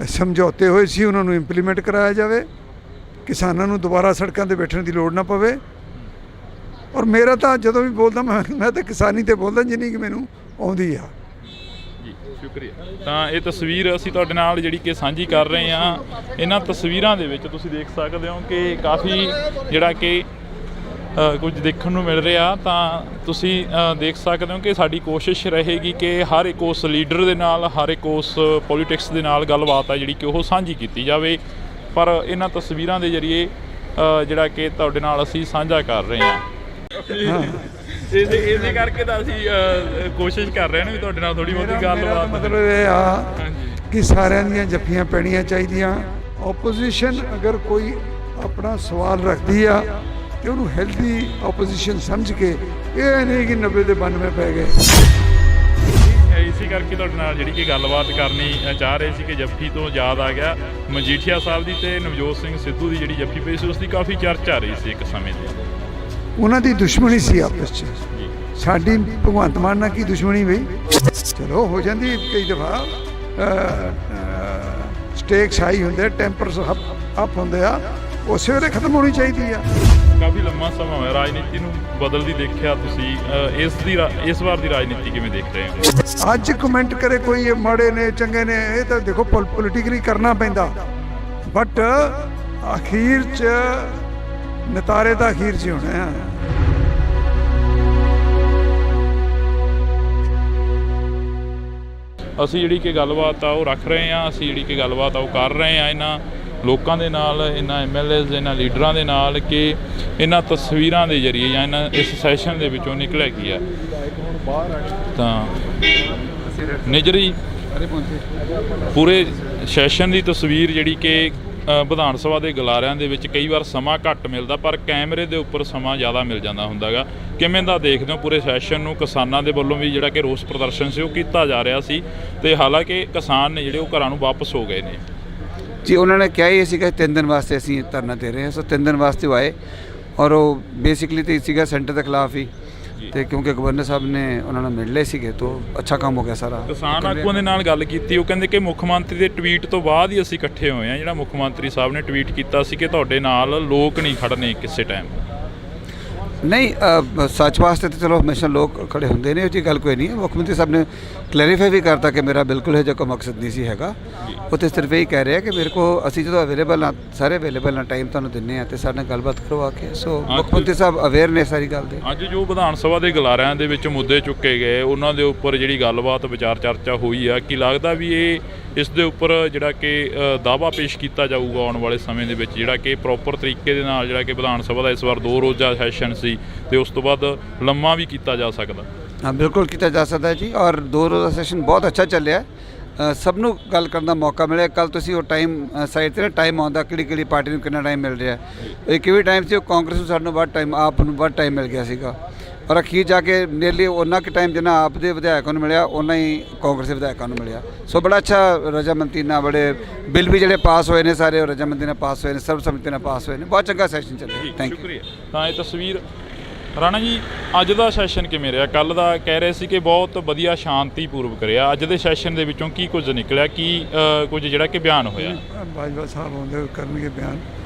[SPEAKER 2] ਸਮਝੌਤੇ ਹੋਏ ਸੀ ਉਹਨਾਂ ਨੂੰ ਇੰਪਲੀਮੈਂਟ ਕਰਾਇਆ ਜਾਵੇ, ਕਿਸਾਨਾਂ ਨੂੰ ਦੁਬਾਰਾ ਸੜਕਾਂ 'ਤੇ ਬੈਠਣ ਦੀ ਲੋੜ ਨਾ ਪਵੇ। ਔਰ ਮੇਰਾ ਤਾਂ ਜਦੋਂ ਵੀ ਬੋਲਦਾ ਮੈਂ ਤਾਂ ਕਿਸਾਨੀ 'ਤੇ ਬੋਲਦਾ ਜਿੰਨੀ ਕਿ ਮੈਨੂੰ ਆਉਂਦੀ ਆ।
[SPEAKER 1] ਜੀ ਸ਼ੁਕਰੀਆ। ਤਾਂ ਇਹ ਤਸਵੀਰ ਅਸੀਂ ਤੁਹਾਡੇ ਨਾਲ ਜਿਹੜੀ ਕਿ ਸਾਂਝੀ ਕਰ ਰਹੇ ਹਾਂ। ਇਹਨਾਂ ਤਸਵੀਰਾਂ ਦੇ ਵਿੱਚ ਤੁਸੀਂ ਦੇਖ ਸਕਦੇ ਹੋ ਕਿ ਕਾਫੀ ਜਿਹੜਾ ਕਿ ਕੁਝ ਦੇਖਣ ਨੂੰ ਮਿਲ ਰਿਹਾ। ਤਾਂ ਤੁਸੀਂ ਦੇਖ ਸਕਦੇ ਹੋ ਕਿ ਸਾਡੀ ਕੋਸ਼ਿਸ਼ ਰਹੇਗੀ ਕਿ ਹਰ ਇੱਕ ਉਸ ਲੀਡਰ ਦੇ ਨਾਲ, ਹਰ ਇੱਕ ਉਸ ਪੋਲੀਟਿਕਸ ਦੇ ਨਾਲ ਗੱਲਬਾਤ ਆ ਜਿਹੜੀ ਕਿ ਉਹ ਸਾਂਝੀ ਕੀਤੀ ਜਾਵੇ। ਪਰ ਇਹਨਾਂ ਤਸਵੀਰਾਂ ਦੇ ਜ਼ਰੀਏ ਜਿਹੜਾ ਕਿ ਤੁਹਾਡੇ ਨਾਲ ਅਸੀਂ ਸਾਂਝਾ ਕਰ ਰਹੇ ਹਾਂ। ਇਸੇ ਕਰਕੇ ਤਾਂ ਅਸੀਂ ਕੋਸ਼ਿਸ਼ ਕਰ ਰਹੇ ਹਾਂ ਵੀ ਤੁਹਾਡੇ ਨਾਲ ਥੋੜ੍ਹੀ ਬਹੁਤੀ ਗੱਲਬਾਤ।
[SPEAKER 2] ਮਤਲਬ ਇਹ ਆ ਕਿ ਸਾਰਿਆਂ ਦੀਆਂ ਜੱਫੀਆਂ ਪੈਣੀਆਂ ਚਾਹੀਦੀਆਂ। ਓਪੋਜੀਸ਼ਨ ਅਗਰ ਕੋਈ ਆਪਣਾ ਸਵਾਲ ਰੱਖਦੀ ਆ ਤੇ ਉਹਨੂੰ ਹੈਲਦੀ ਓਪੋਜੀਸ਼ਨ ਸਮਝ ਕੇ, ਇਹ ਨਹੀਂ ਕਿ 90 ਦੇ 92 ਪੈ ਗਏ।
[SPEAKER 1] ਇਸੇ ਕਰਕੇ ਤੁਹਾਡੇ ਨਾਲ ਜਿਹੜੀ ਕਿ ਗੱਲਬਾਤ ਕਰਨੀ ਚਾਹ ਰਹੇ ਸੀ ਕਿ ਜੱਫੀ ਤੋਂ ਯਾਦ ਆ ਗਿਆ ਮਜੀਠੀਆ ਸਾਹਿਬ ਦੀ ਤੇ ਨਵਜੋਤ ਸਿੰਘ ਸਿੱਧੂ ਦੀ ਜਿਹੜੀ ਜੱਫੀ ਪਈ ਸੀ ਉਸ ਦੀ ਕਾਫੀ ਚਰਚਾ ਆ ਰਹੀ ਸੀ ਇੱਕ ਸਮੇਂ ਤੇ। ਉਹਨਾਂ
[SPEAKER 2] ਦੀ ਦੁਸ਼ਮਣੀ ਸੀ ਆਪਸ 'ਚ, ਸਾਡੀ ਭਗਵੰਤ ਮਾਨ ਨਾਲ ਕੀ ਦੁਸ਼ਮਣੀ ਬਈ? ਚਲੋ ਹੋ ਜਾਂਦੀ ਕਈ ਦਫਾ, ਸਟੇਕਸ ਹਾਈ ਹੁੰਦੇ, ਟੈਂਪਰਸ ਅਪ ਹੁੰਦੇ ਆ, ਉਸੇ ਵੇਲੇ ਖਤਮ ਹੋਣੀ ਚਾਹੀਦੀ ਆ।
[SPEAKER 1] ਕਾਫੀ ਲੰਮਾ ਸਮਾਂ ਹੋਇਆ ਰਾਜਨੀਤੀ ਨੂੰ ਬਦਲਦੀ ਦੇਖਿਆ ਤੁਸੀਂ, ਇਸ ਵਾਰ ਦੀ ਰਾਜਨੀਤੀ ਕਿਵੇਂ ਦੇਖ ਰਹੇ ਹੋ?
[SPEAKER 2] ਅੱਜ ਕਮੈਂਟ ਕਰੇ ਕੋਈ ਇਹ ਮਾੜੇ ਨੇ ਚੰਗੇ ਨੇ, ਇਹ ਤਾਂ ਦੇਖੋ ਪੋਲੀਟੀਕਲੀ ਕਰਨਾ ਪੈਂਦਾ, ਬਟ ਅਖੀਰ 'ਚ ਨਤਾਰੇ ਤਾਂ ਅਖੀਰ 'ਚ ਹੋਣੇ ਆ।
[SPEAKER 1] ਅਸੀਂ ਜਿਹੜੀ ਕਿ ਗੱਲਬਾਤ ਆ ਉਹ ਰੱਖ ਰਹੇ ਹਾਂ, ਅਸੀਂ ਜਿਹੜੀ ਕਿ ਗੱਲਬਾਤ ਆ ਉਹ ਕਰ ਰਹੇ ਹਾਂ ਇਹਨਾਂ ਲੋਕਾਂ ਦੇ ਨਾਲ, ਇਹਨਾਂ MLAs, ਇਹਨਾਂ ਲੀਡਰਾਂ ਦੇ ਨਾਲ ਕਿ ਇਹਨਾਂ ਤਸਵੀਰਾਂ ਦੇ ਜ਼ਰੀਏ ਜਾਂ ਇਸ ਸੈਸ਼ਨ ਦੇ ਵਿੱਚੋਂ ਨਿਕਲਿਆ ਕੀ ਆ। ਤਾਂ ਨਿਜਰੀ ਪੂਰੇ ਸੈਸ਼ਨ ਦੀ ਤਸਵੀਰ ਜਿਹੜੀ ਕਿ ਵਿਧਾਨ ਸਭਾ ਦੇ ਗਲਾਰਿਆਂ ਦੇ ਵਿੱਚ ਕਈ ਵਾਰ ਸਮਾਂ ਘੱਟ ਮਿਲਦਾ, ਪਰ ਕੈਮਰੇ ਦੇ ਉੱਪਰ ਸਮਾਂ ਜ਼ਿਆਦਾ ਮਿਲ ਜਾਂਦਾ ਹੁੰਦਾ ਗਾ। ਕਿਵੇਂ ਦਾ ਦੇਖਦੇ ਹੋ ਪੂਰੇ ਸੈਸ਼ਨ ਨੂੰ? ਕਿਸਾਨਾਂ ਦੇ ਵੱਲੋਂ ਵੀ ਜਿਹੜਾ ਕਿ ਰੋਸ ਪ੍ਰਦਰਸ਼ਨ ਸੀ ਉਹ ਕੀਤਾ ਜਾ ਰਿਹਾ ਸੀ, ਤੇ ਹਾਲਾਂਕਿ ਕਿਸਾਨ ਨੇ ਜਿਹੜੇ ਉਹ ਘਰਾਂ ਨੂੰ ਵਾਪਸ ਹੋ ਗਏ ਨੇ।
[SPEAKER 3] ਜੀ ਉਹਨਾਂ ਨੇ ਕਿਹਾ ਹੀ ਸੀਗਾ 3 ਦਿਨ ਵਾਸਤੇ ਅਸੀਂ ਧਰਨਾ ਦੇ ਰਹੇ ਹਾਂ, ਸੋ 3 ਦਿਨ ਵਾਸਤੇ ਉਹ ਆਏ, ਔਰ ਉਹ ਬੇਸਿਕਲੀ ਤਾਂ ਸੀਗਾ ਸੈਂਟਰ ਦੇ ਖਿਲਾਫ ਹੀ, ਤੇ ਕਿਉਂਕਿ ਗਵਰਨਰ ਸਾਹਿਬ ਨੇ ਉਹਨਾਂ ਨੂੰ ਮਿਲ ਲਏ ਸੀਗੇ ਤਾਂ ਅੱਛਾ ਕੰਮ ਹੋ ਗਿਆ ਸਾਰਾ।
[SPEAKER 1] ਕਿਸਾਨ ਆਗੂਆਂ ਦੇ ਨਾਲ ਗੱਲ ਕੀਤੀ, ਉਹ ਕਹਿੰਦੇ ਕਿ ਮੁੱਖ ਮੰਤਰੀ ਦੇ ਟਵੀਟ ਤੋਂ ਬਾਅਦ ਹੀ ਅਸੀਂ ਇਕੱਠੇ ਹੋਏ ਹਾਂ। ਜਿਹੜਾ ਮੁੱਖ ਮੰਤਰੀ ਸਾਹਿਬ ਨੇ ਟਵੀਟ ਕੀਤਾ ਸੀ ਕਿ ਤੁਹਾਡੇ ਨਾਲ ਲੋਕ ਨਹੀਂ ਖੜਨੇ ਕਿਸੇ ਟਾਈਮ।
[SPEAKER 3] ਨਹੀਂ, ਸੱਚ ਵਾਸਤੇ ਤਾਂ ਚਲੋ ਹਮੇਸ਼ਾ ਲੋਕ ਖੜੇ ਹੁੰਦੇ ਨੇ, ਉਹ ਜੀ ਗੱਲ ਕੋਈ ਨਹੀਂ ਹੈ। ਮੁੱਖ ਮੰਤਰੀ ਸਾਹਿਬ ਨੇ ਕਲੈਰੀਫਾਈ ਵੀ ਕਰਤਾ ਕਿ ਮੇਰਾ ਬਿਲਕੁਲ ਇਹ ਜਿਹਾ ਕੋਈ ਮਕਸਦ ਨਹੀਂ ਸੀ ਹੈਗਾ। ਉਹ ਤਾਂ ਸਿਰਫ ਇਹ ਕਹਿ ਰਿਹਾ ਕਿ ਮੇਰੇ ਕੋਲ ਅਸੀਂ ਜਦੋਂ ਅਵੇਲੇਬਲ ਹਾਂ, ਸਾਰੇ ਅਵੇਲੇਬਲ ਹਾਂ, ਟਾਈਮ ਤੁਹਾਨੂੰ ਦਿੰਦੇ ਹਾਂ ਅਤੇ ਸਾਡੇ ਨਾਲ ਗੱਲਬਾਤ ਕਰਵਾ ਕੇ। ਸੋ ਮੁੱਖ ਮੰਤਰੀ ਸਾਹਿਬ ਅਵੇਅਰ ਨੇ ਸਾਰੀ ਗੱਲ ਦੇ।
[SPEAKER 1] ਅੱਜ ਜੋ ਵਿਧਾਨ ਸਭਾ ਦੇ ਗਲਾਰਿਆਂ ਦੇ ਵਿੱਚ ਮੁੱਦੇ ਚੁੱਕੇ ਗਏ, ਉਹਨਾਂ ਦੇ ਉੱਪਰ ਜਿਹੜੀ ਗੱਲਬਾਤ ਵਿਚਾਰ ਚਰਚਾ ਹੋਈ ਆ, ਕੀ ਲੱਗਦਾ ਵੀ ਇਸ ਦੇ ਉੱਪਰ ਜਿਹੜਾ ਕਿ ਦਾਅਵਾ ਪੇਸ਼ ਕੀਤਾ ਜਾਊਗਾ ਆਉਣ ਵਾਲੇ ਸਮੇਂ ਦੇ ਵਿੱਚ, ਜਿਹੜਾ ਕਿ ਪ੍ਰੋਪਰ ਤਰੀਕੇ ਦੇ ਨਾਲ ਜਿਹੜਾ ਕਿ ਵਿਧਾਨ ਸਭਾ ਦਾ ਇਸ ਵਾਰ 2 ਰੋਜ਼ਾ ਸੈਸ਼ਨ ਸੀ ਤੇ ਉਸ ਤੋਂ ਬਾਅਦ ਲੰਮਾ ਵੀ ਕੀਤਾ ਜਾ ਸਕਦਾ?
[SPEAKER 3] ਹਾਂ, ਬਿਲਕੁਲ ਕੀਤਾ ਜਾ ਸਕਦਾ ਜੀ, ਔਰ 2 ਰੋਜ਼ਾ ਸੈਸ਼ਨ ਬਹੁਤ ਅੱਛਾ ਚੱਲਿਆ। ਸਭ ਨੂੰ ਗੱਲ ਕਰਨ ਦਾ ਮੌਕਾ ਮਿਲਿਆ। ਕੱਲ ਤੁਸੀਂ ਉਹ ਟਾਈਮ ਸਾਈਡ 'ਤੇ ਨਾ ਟਾਈਮ ਆਉਂਦਾ ਕਿਹੜੀ ਪਾਰਟੀ ਨੂੰ ਕਿੰਨਾ ਟਾਈਮ ਮਿਲ ਰਿਹਾ। ਇੱਕ ਵੀ ਟਾਈਮ ਸੀ ਉਹ ਕਾਂਗਰਸ ਨੂੰ ਸਾਡੇ ਨੂੰ ਵੱਧ ਟਾਈਮ, ਆਪ ਨੂੰ ਵੱਧ ਟਾਈਮ ਮਿਲ ਗਿਆ ਸੀਗਾ। ਔਰ ਅਖੀਰ ਜਾ ਕੇ ਨੀਅਰਲੀ ਉਹਨਾਂ ਕੁ ਟਾਈਮ ਜਿੰਨਾ ਆਪ ਦੇ ਵਿਧਾਇਕਾਂ ਨੂੰ ਮਿਲਿਆ ਉਹਨਾਂ ਹੀ ਕਾਂਗਰਸ ਦੇ ਵਿਧਾਇਕਾਂ ਨੂੰ ਮਿਲਿਆ। ਸੋ ਬੜਾ ਅੱਛਾ ਰਜਾਮੰਦੀ ਨਾਲ ਬੜੇ ਬਿੱਲ ਵੀ ਜਿਹੜੇ ਪਾਸ ਹੋਏ ਨੇ ਸਾਰੇ ਰਜਾਮੰਦੀ ਨਾਲ ਪਾਸ ਹੋਏ ਨੇ, ਸਰਬਸੰਮਤੀ ਨਾਲ ਪਾਸ ਹੋਏ ਨੇ। ਬਹੁਤ ਚੰਗਾ ਸੈਸ਼ਨ ਚੱਲਿਆ। Thank you.
[SPEAKER 1] ਸ਼ੁਕਰੀਆ। ਤਾਂ ਇਹ ਤਸਵੀਰ ਰਾਣਾ ਜੀ, ਅੱਜ ਦਾ ਸੈਸ਼ਨ ਕਿਵੇਂ ਰਿਹਾ? ਕੱਲ ਦਾ ਕਹਿ ਰਹੇ ਸੀ ਕਿ ਬਹੁਤ ਵਧੀਆ ਸ਼ਾਂਤੀਪੂਰਵਕ ਰਿਹਾ। ਅੱਜ ਦੇ ਸੈਸ਼ਨ ਦੇ ਵਿੱਚੋਂ ਕੀ ਕੁਝ ਨਿਕਲਿਆ, ਕੀ ਕੁਝ ਜਿਹੜਾ ਕਿ ਬਿਆਨ ਹੋਇਆ?
[SPEAKER 2] ਬਾਜਵਾ ਸਾਹਿਬ ਆਉਂਦੇ ਕਰਨਗੇ ਬਿਆਨ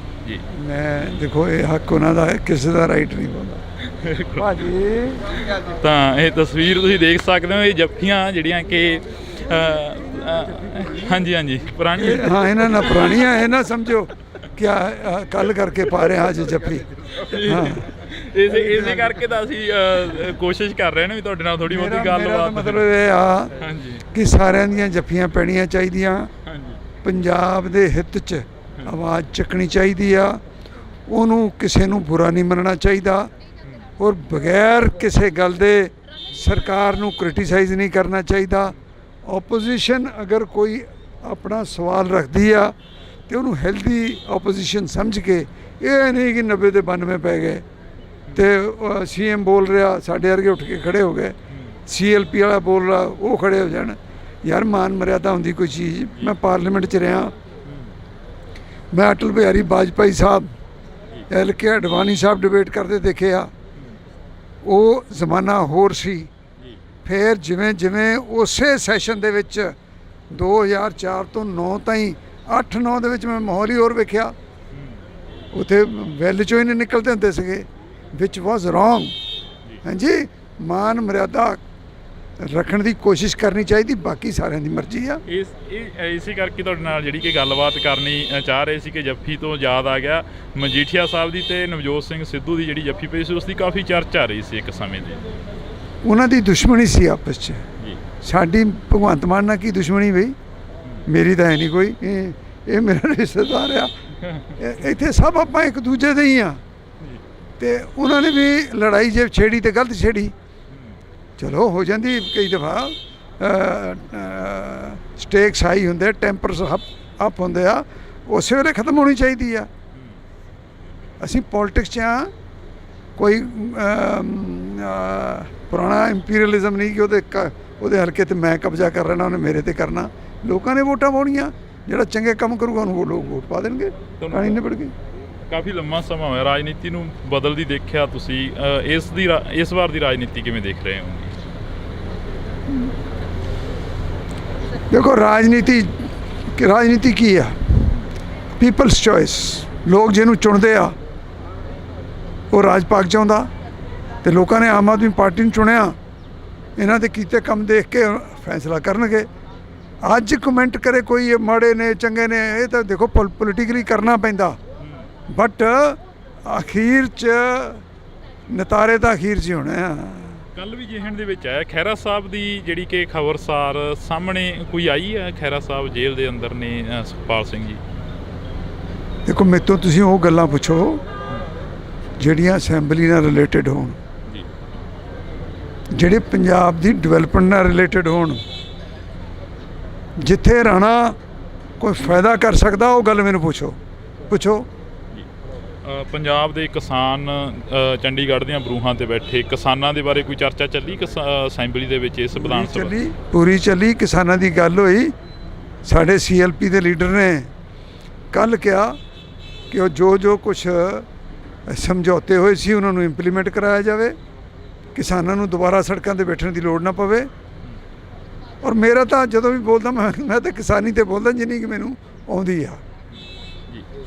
[SPEAKER 1] ਜੀ।
[SPEAKER 2] ਮੈਂ ਦੇਖੋ ਇਹ ਹੱਕ ਉਹਨਾਂ ਦਾ ਹੈ, ਕਿਸੇ ਦਾ ਰਾਈਟ ਨਹੀਂ ਬੋਲਦਾ ਭਾਜੀ।
[SPEAKER 1] ਤਾਂ ਇਹ ਤਸਵੀਰ ਤੁਸੀਂ ਦੇਖ ਸਕਦੇ ਹੋ, ਇਹ ਜੱਫੀਆਂ ਜਿਹੜੀਆਂ ਕਿ ਹਾਂਜੀ ਹਾਂਜੀ ਪੁਰਾਣੀ,
[SPEAKER 2] ਹਾਂ ਇਹਨਾਂ ਨਾਲ ਪੁਰਾਣੀਆਂ ਇਹ ਨਾ ਸਮਝੋ ਕਿ ਕੱਲ ਕਰਕੇ ਪਾ ਰਹੇ ਅੱਜ ਜੱਫੀ। ਹਾਂ
[SPEAKER 1] ਇਸੇ ਕਰਕੇ ਤਾਂ ਅਸੀਂ ਕੋਸ਼ਿਸ਼ ਕਰ ਰਹੇ ਨੇ ਵੀ ਤੁਹਾਡੇ ਨਾਲ ਥੋੜੀ ਬਹੁਤੀ ਗੱਲਬਾਤ।
[SPEAKER 2] ਮਤਲਬ ਇਹ ਆ
[SPEAKER 1] ਹਾਂਜੀ
[SPEAKER 2] ਕਿ ਸਾਰਿਆਂ ਦੀਆਂ ਜੱਫੀਆਂ ਪੈਣੀਆਂ ਚਾਹੀਦੀਆਂ,
[SPEAKER 1] ਹਾਂਜੀ
[SPEAKER 2] ਪੰਜਾਬ ਦੇ ਹਿੱਤ 'ਚ ਆਵਾਜ਼ ਚੱਕਣੀ ਚਾਹੀਦੀ ਆ, ਉਹਨੂੰ ਕਿਸੇ ਨੂੰ ਬੁਰਾ ਨਹੀਂ ਮੰਨਣਾ ਚਾਹੀਦਾ, ਔਰ ਬਗੈਰ ਕਿਸੇ ਗੱਲ ਦੇ ਸਰਕਾਰ ਨੂੰ ਕ੍ਰਿਟੀਸਾਈਜ਼ ਨਹੀਂ ਕਰਨਾ ਚਾਹੀਦਾ। ਓਪੋਜੀਸ਼ਨ ਅਗਰ ਕੋਈ ਆਪਣਾ ਸਵਾਲ ਰੱਖਦੀ ਆ ਤੇ ਉਹਨੂੰ ਹੈਲਦੀ ਓਪੋਜੀਸ਼ਨ ਸਮਝ ਕੇ, ਇਹ ਨਹੀਂ ਕਿ 90 ਦੇ 92 ਪੈ ਗਏ ਤੇ ਸੀਐਮ ਬੋਲ ਰਿਹਾ ਸਾਡੇ ਵਰਗੇ ਉੱਠ ਕੇ ਖੜੇ ਹੋ ਗਏ, ਸੀਐਲਪੀ ਵਾਲਾ ਬੋਲ ਰਿਹਾ ਉਹ ਖੜੇ ਹੋ ਜਾਣ। ਯਾਰ ਮਾਨ ਮਰਿਆਦਾ ਹੁੰਦੀ ਕੋਈ ਚੀਜ਼। ਮੈਂ ਪਾਰਲੀਮੈਂਟ 'ਚ ਰਿਹਾ, ਮੈਂ ਅਟਲ ਬਿਹਾਰੀ ਵਾਜਪਾਈ ਸਾਹਿਬ, LK ਅਡਵਾਨੀ ਸਾਹਿਬ ਡਿਬੇਟ ਕਰਦੇ ਦੇਖੇ ਆ। ਉਹ ਜ਼ਮਾਨਾ ਹੋਰ ਸੀ। ਫਿਰ ਜਿਵੇਂ ਜਿਵੇਂ ਉਸੇ ਸੈਸ਼ਨ ਦੇ ਵਿੱਚ 2004 ਤੋਂ 9 ਤਾਈਂ 8-9 ਦੇ ਵਿੱਚ ਮੈਂ ਮਾਹੌਲ ਹੀ ਹੋਰ ਵੇਖਿਆ। ਉੱਥੇ ਵੈਲ 'ਚੋਂ ਹੀ ਨਹੀਂ ਨਿਕਲਦੇ ਹੁੰਦੇ ਸੀਗੇ, ਵਿਚ ਵਾਜ਼ ਰੋਂਗ। ਹਾਂਜੀ, ਮਾਨ ਮਰਿਆਦਾ ਰੱਖਣ ਦੀ ਕੋਸ਼ਿਸ਼ ਕਰਨੀ ਚਾਹੀਦੀ, ਬਾਕੀ ਸਾਰਿਆਂ ਦੀ ਮਰਜ਼ੀ ਆ।
[SPEAKER 1] ਇਸੇ ਕਰਕੇ ਤੁਹਾਡੇ ਨਾਲ ਜਿਹੜੀ ਕਿ ਗੱਲਬਾਤ ਕਰਨੀ ਚਾਹ ਰਹੇ ਸੀ ਕਿ ਜੱਫੀ ਤੋਂ ਯਾਦ ਆ ਗਿਆ ਮਜੀਠੀਆ ਸਾਹਿਬ ਦੀ ਤੇ ਨਵਜੋਤ ਸਿੰਘ ਸਿੱਧੂ ਦੀ ਜਿਹੜੀ ਜੱਫੀ ਪਈ ਸੀ, ਉਸ ਦੀ ਕਾਫੀ ਚਰਚਾ ਰਹੀ ਸੀ ਇੱਕ ਸਮੇਂ ਦੀ।
[SPEAKER 2] ਉਹਨਾਂ ਦੀ ਦੁਸ਼ਮਣੀ ਸੀ ਆਪਸ 'ਚ। ਸਾਡੀ ਭਗਵੰਤ ਮਾਨ ਨਾਲ ਕੀ ਦੁਸ਼ਮਣੀ ਬਈ? ਮੇਰੀ ਤਾਂ ਹੈ ਨਹੀਂ ਕੋਈ। ਇਹ ਮੇਰਾ ਰਿਸ਼ਤੇਦਾਰ ਆ, ਇੱਥੇ ਸਭ ਆਪਾਂ ਇੱਕ ਦੂਜੇ ਦੇ ਹੀ ਆ। ਤੇ ਉਹਨਾਂ ਨੇ ਵੀ ਲੜਾਈ ਜੇ ਛੇੜੀ ਤੇ ਗਲਤ ਛੇੜੀ, ਚਲੋ ਹੋ ਜਾਂਦੀ ਕਈ ਦਫਾ। ਸਟੇਕਸ ਹਾਈ ਹੁੰਦੇ, ਟੈਂਪਰਸ ਅਪ ਹੁੰਦੇ ਆ, ਉਸੇ ਵੇਲੇ ਖਤਮ ਹੋਣੀ ਚਾਹੀਦੀ ਆ। ਅਸੀਂ ਪੋਲਿਟਿਕਸ 'ਚ ਆ, ਕੋਈ ਪੁਰਾਣਾ ਇੰਪੀਰੀਅਲਿਜ਼ਮ ਨਹੀਂ ਕਿ ਉਹਦੇ ਹਲਕੇ ਤੇ ਮੈਂ ਕਬਜ਼ਾ ਕਰ ਲੈਣਾ, ਉਹਨੇ ਮੇਰੇ ਤੇ ਕਰਨਾ। ਲੋਕਾਂ ਨੇ ਵੋਟਾਂ ਪਾਉਣੀਆਂ, ਜਿਹੜਾ ਚੰਗੇ ਕੰਮ ਕਰੂਗਾ ਉਹਨੂੰ ਲੋਕ ਵੋਟ ਪਾ ਦੇਣਗੇ, ਕਹਾਣੀ ਨਿਬੜ ਗਈ।
[SPEAKER 1] ਕਾਫੀ ਲੰਮਾ ਸਮਾਂ ਹੋਇਆ ਰਾਜਨੀਤੀ ਨੂੰ ਬਦਲਦੀ ਦੇਖਿਆ ਤੁਸੀਂ, ਇਸ ਵਾਰ ਦੀ ਰਾਜਨੀਤੀ ਕਿਵੇਂ ਦੇਖ ਰਹੇ ਹੋ?
[SPEAKER 2] ਦੇਖੋ ਰਾਜਨੀਤੀ ਕੀ ਆ? People's choice. ਲੋਕ ਜਿਹਨੂੰ ਚੁਣਦੇ ਆ ਉਹ ਰਾਜ ਪਾਕ ਚਾਹੁੰਦਾ, ਤੇ ਲੋਕਾਂ ਨੇ ਆਮ ਆਦਮੀ ਪਾਰਟੀ ਨੂੰ ਚੁਣਿਆ। ਇਹਨਾਂ ਦੇ ਕੀਤੇ ਕੰਮ ਦੇਖ ਕੇ ਫੈਸਲਾ ਕਰਨਗੇ। ਅੱਜ ਕਮੈਂਟ ਕਰੇ ਕੋਈ ਇਹ ਮਾੜੇ ਨੇ ਚੰਗੇ ਨੇ, ਇਹ ਤਾਂ ਦੇਖੋ ਪੋਲੀਟੀਕਲੀ ਕਰਨਾ ਪੈਂਦਾ, ਬਟ ਅਖੀਰ 'ਚ ਨਤਾਰੇ ਤਾਂ ਅਖੀਰ 'ਚ ਹੀ ਹੋਣੇ ਆ।
[SPEAKER 1] ਕੱਲ ਵੀ ਜਿਹਣ ਦੇ ਵਿੱਚ ਆਇਆ ਖਹਿਰਾ ਸਾਹਿਬ ਦੀ ਜਿਹੜੀ ਕਿ ਖਬਰਸਾਰ ਸਾਹਮਣੇ ਕੋਈ ਆਈ ਹੈ, ਖਹਿਰਾ ਸਾਹਿਬ ਜੇਲ੍ਹ ਦੇ ਅੰਦਰ ਨੇ ਸੁਖਪਾਲ ਸਿੰਘ ਜੀ।
[SPEAKER 2] ਦੇਖੋ ਮੇਰੇ ਤੋਂ ਤੁਸੀਂ ਉਹ ਗੱਲਾਂ ਪੁੱਛੋ ਜਿਹੜੀਆਂ ਅਸੈਂਬਲੀ ਨਾਲ ਰਿਲੇਟਡ ਹੋਣ, ਜਿਹੜੇ ਪੰਜਾਬ ਦੀ ਡਿਵੈਲਪਮੈਂਟ ਨਾਲ ਰਿਲੇਟਡ ਹੋਣ। ਜਿੱਥੇ ਰਾਣਾ ਕੋਈ ਫਾਇਦਾ ਕਰ ਸਕਦਾ ਉਹ ਗੱਲ ਮੈਨੂੰ ਪੁੱਛੋ।
[SPEAKER 1] ਪੰਜਾਬ ਦੇ ਕਿਸਾਨ ਚੰਡੀਗੜ੍ਹ ਦੀਆਂ ਬਰੂਹਾਂ ਤੇ ਬੈਠੇ ਕਿਸਾਨਾਂ ਦੇ ਬਾਰੇ ਕੋਈ ਚਰਚਾ ਚੱਲੀ ਅਸੈਂਬਲੀ ਦੇ ਵਿੱਚ? ਇਸ ਵਿਧਾਨ ਸਭਾ
[SPEAKER 2] ਪੂਰੀ ਚੱਲੀ, ਕਿਸਾਨਾਂ ਦੀ ਗੱਲ ਹੋਈ। ਸਾਡੇ CLP ਦੇ ਲੀਡਰ ਨੇ ਕੱਲ੍ਹ ਕਿਹਾ ਕਿ ਉਹ ਜੋ ਕੁਛ ਸਮਝੌਤੇ ਹੋਏ ਸੀ ਉਹਨਾਂ ਨੂੰ ਇੰਪਲੀਮੈਂਟ ਕਰਾਇਆ ਜਾਵੇ, ਕਿਸਾਨਾਂ ਨੂੰ ਦੁਬਾਰਾ ਸੜਕਾਂ 'ਤੇ ਬੈਠਣ ਦੀ ਲੋੜ ਨਾ ਪਵੇ। ਔਰ ਮੇਰਾ ਤਾਂ ਜਦੋਂ ਵੀ ਬੋਲਦਾ ਮੈਂ ਤਾਂ ਕਿਸਾਨੀ 'ਤੇ ਬੋਲਦਾ ਜਿੰਨੀ ਕਿ ਮੈਨੂੰ ਆਉਂਦੀ ਆ।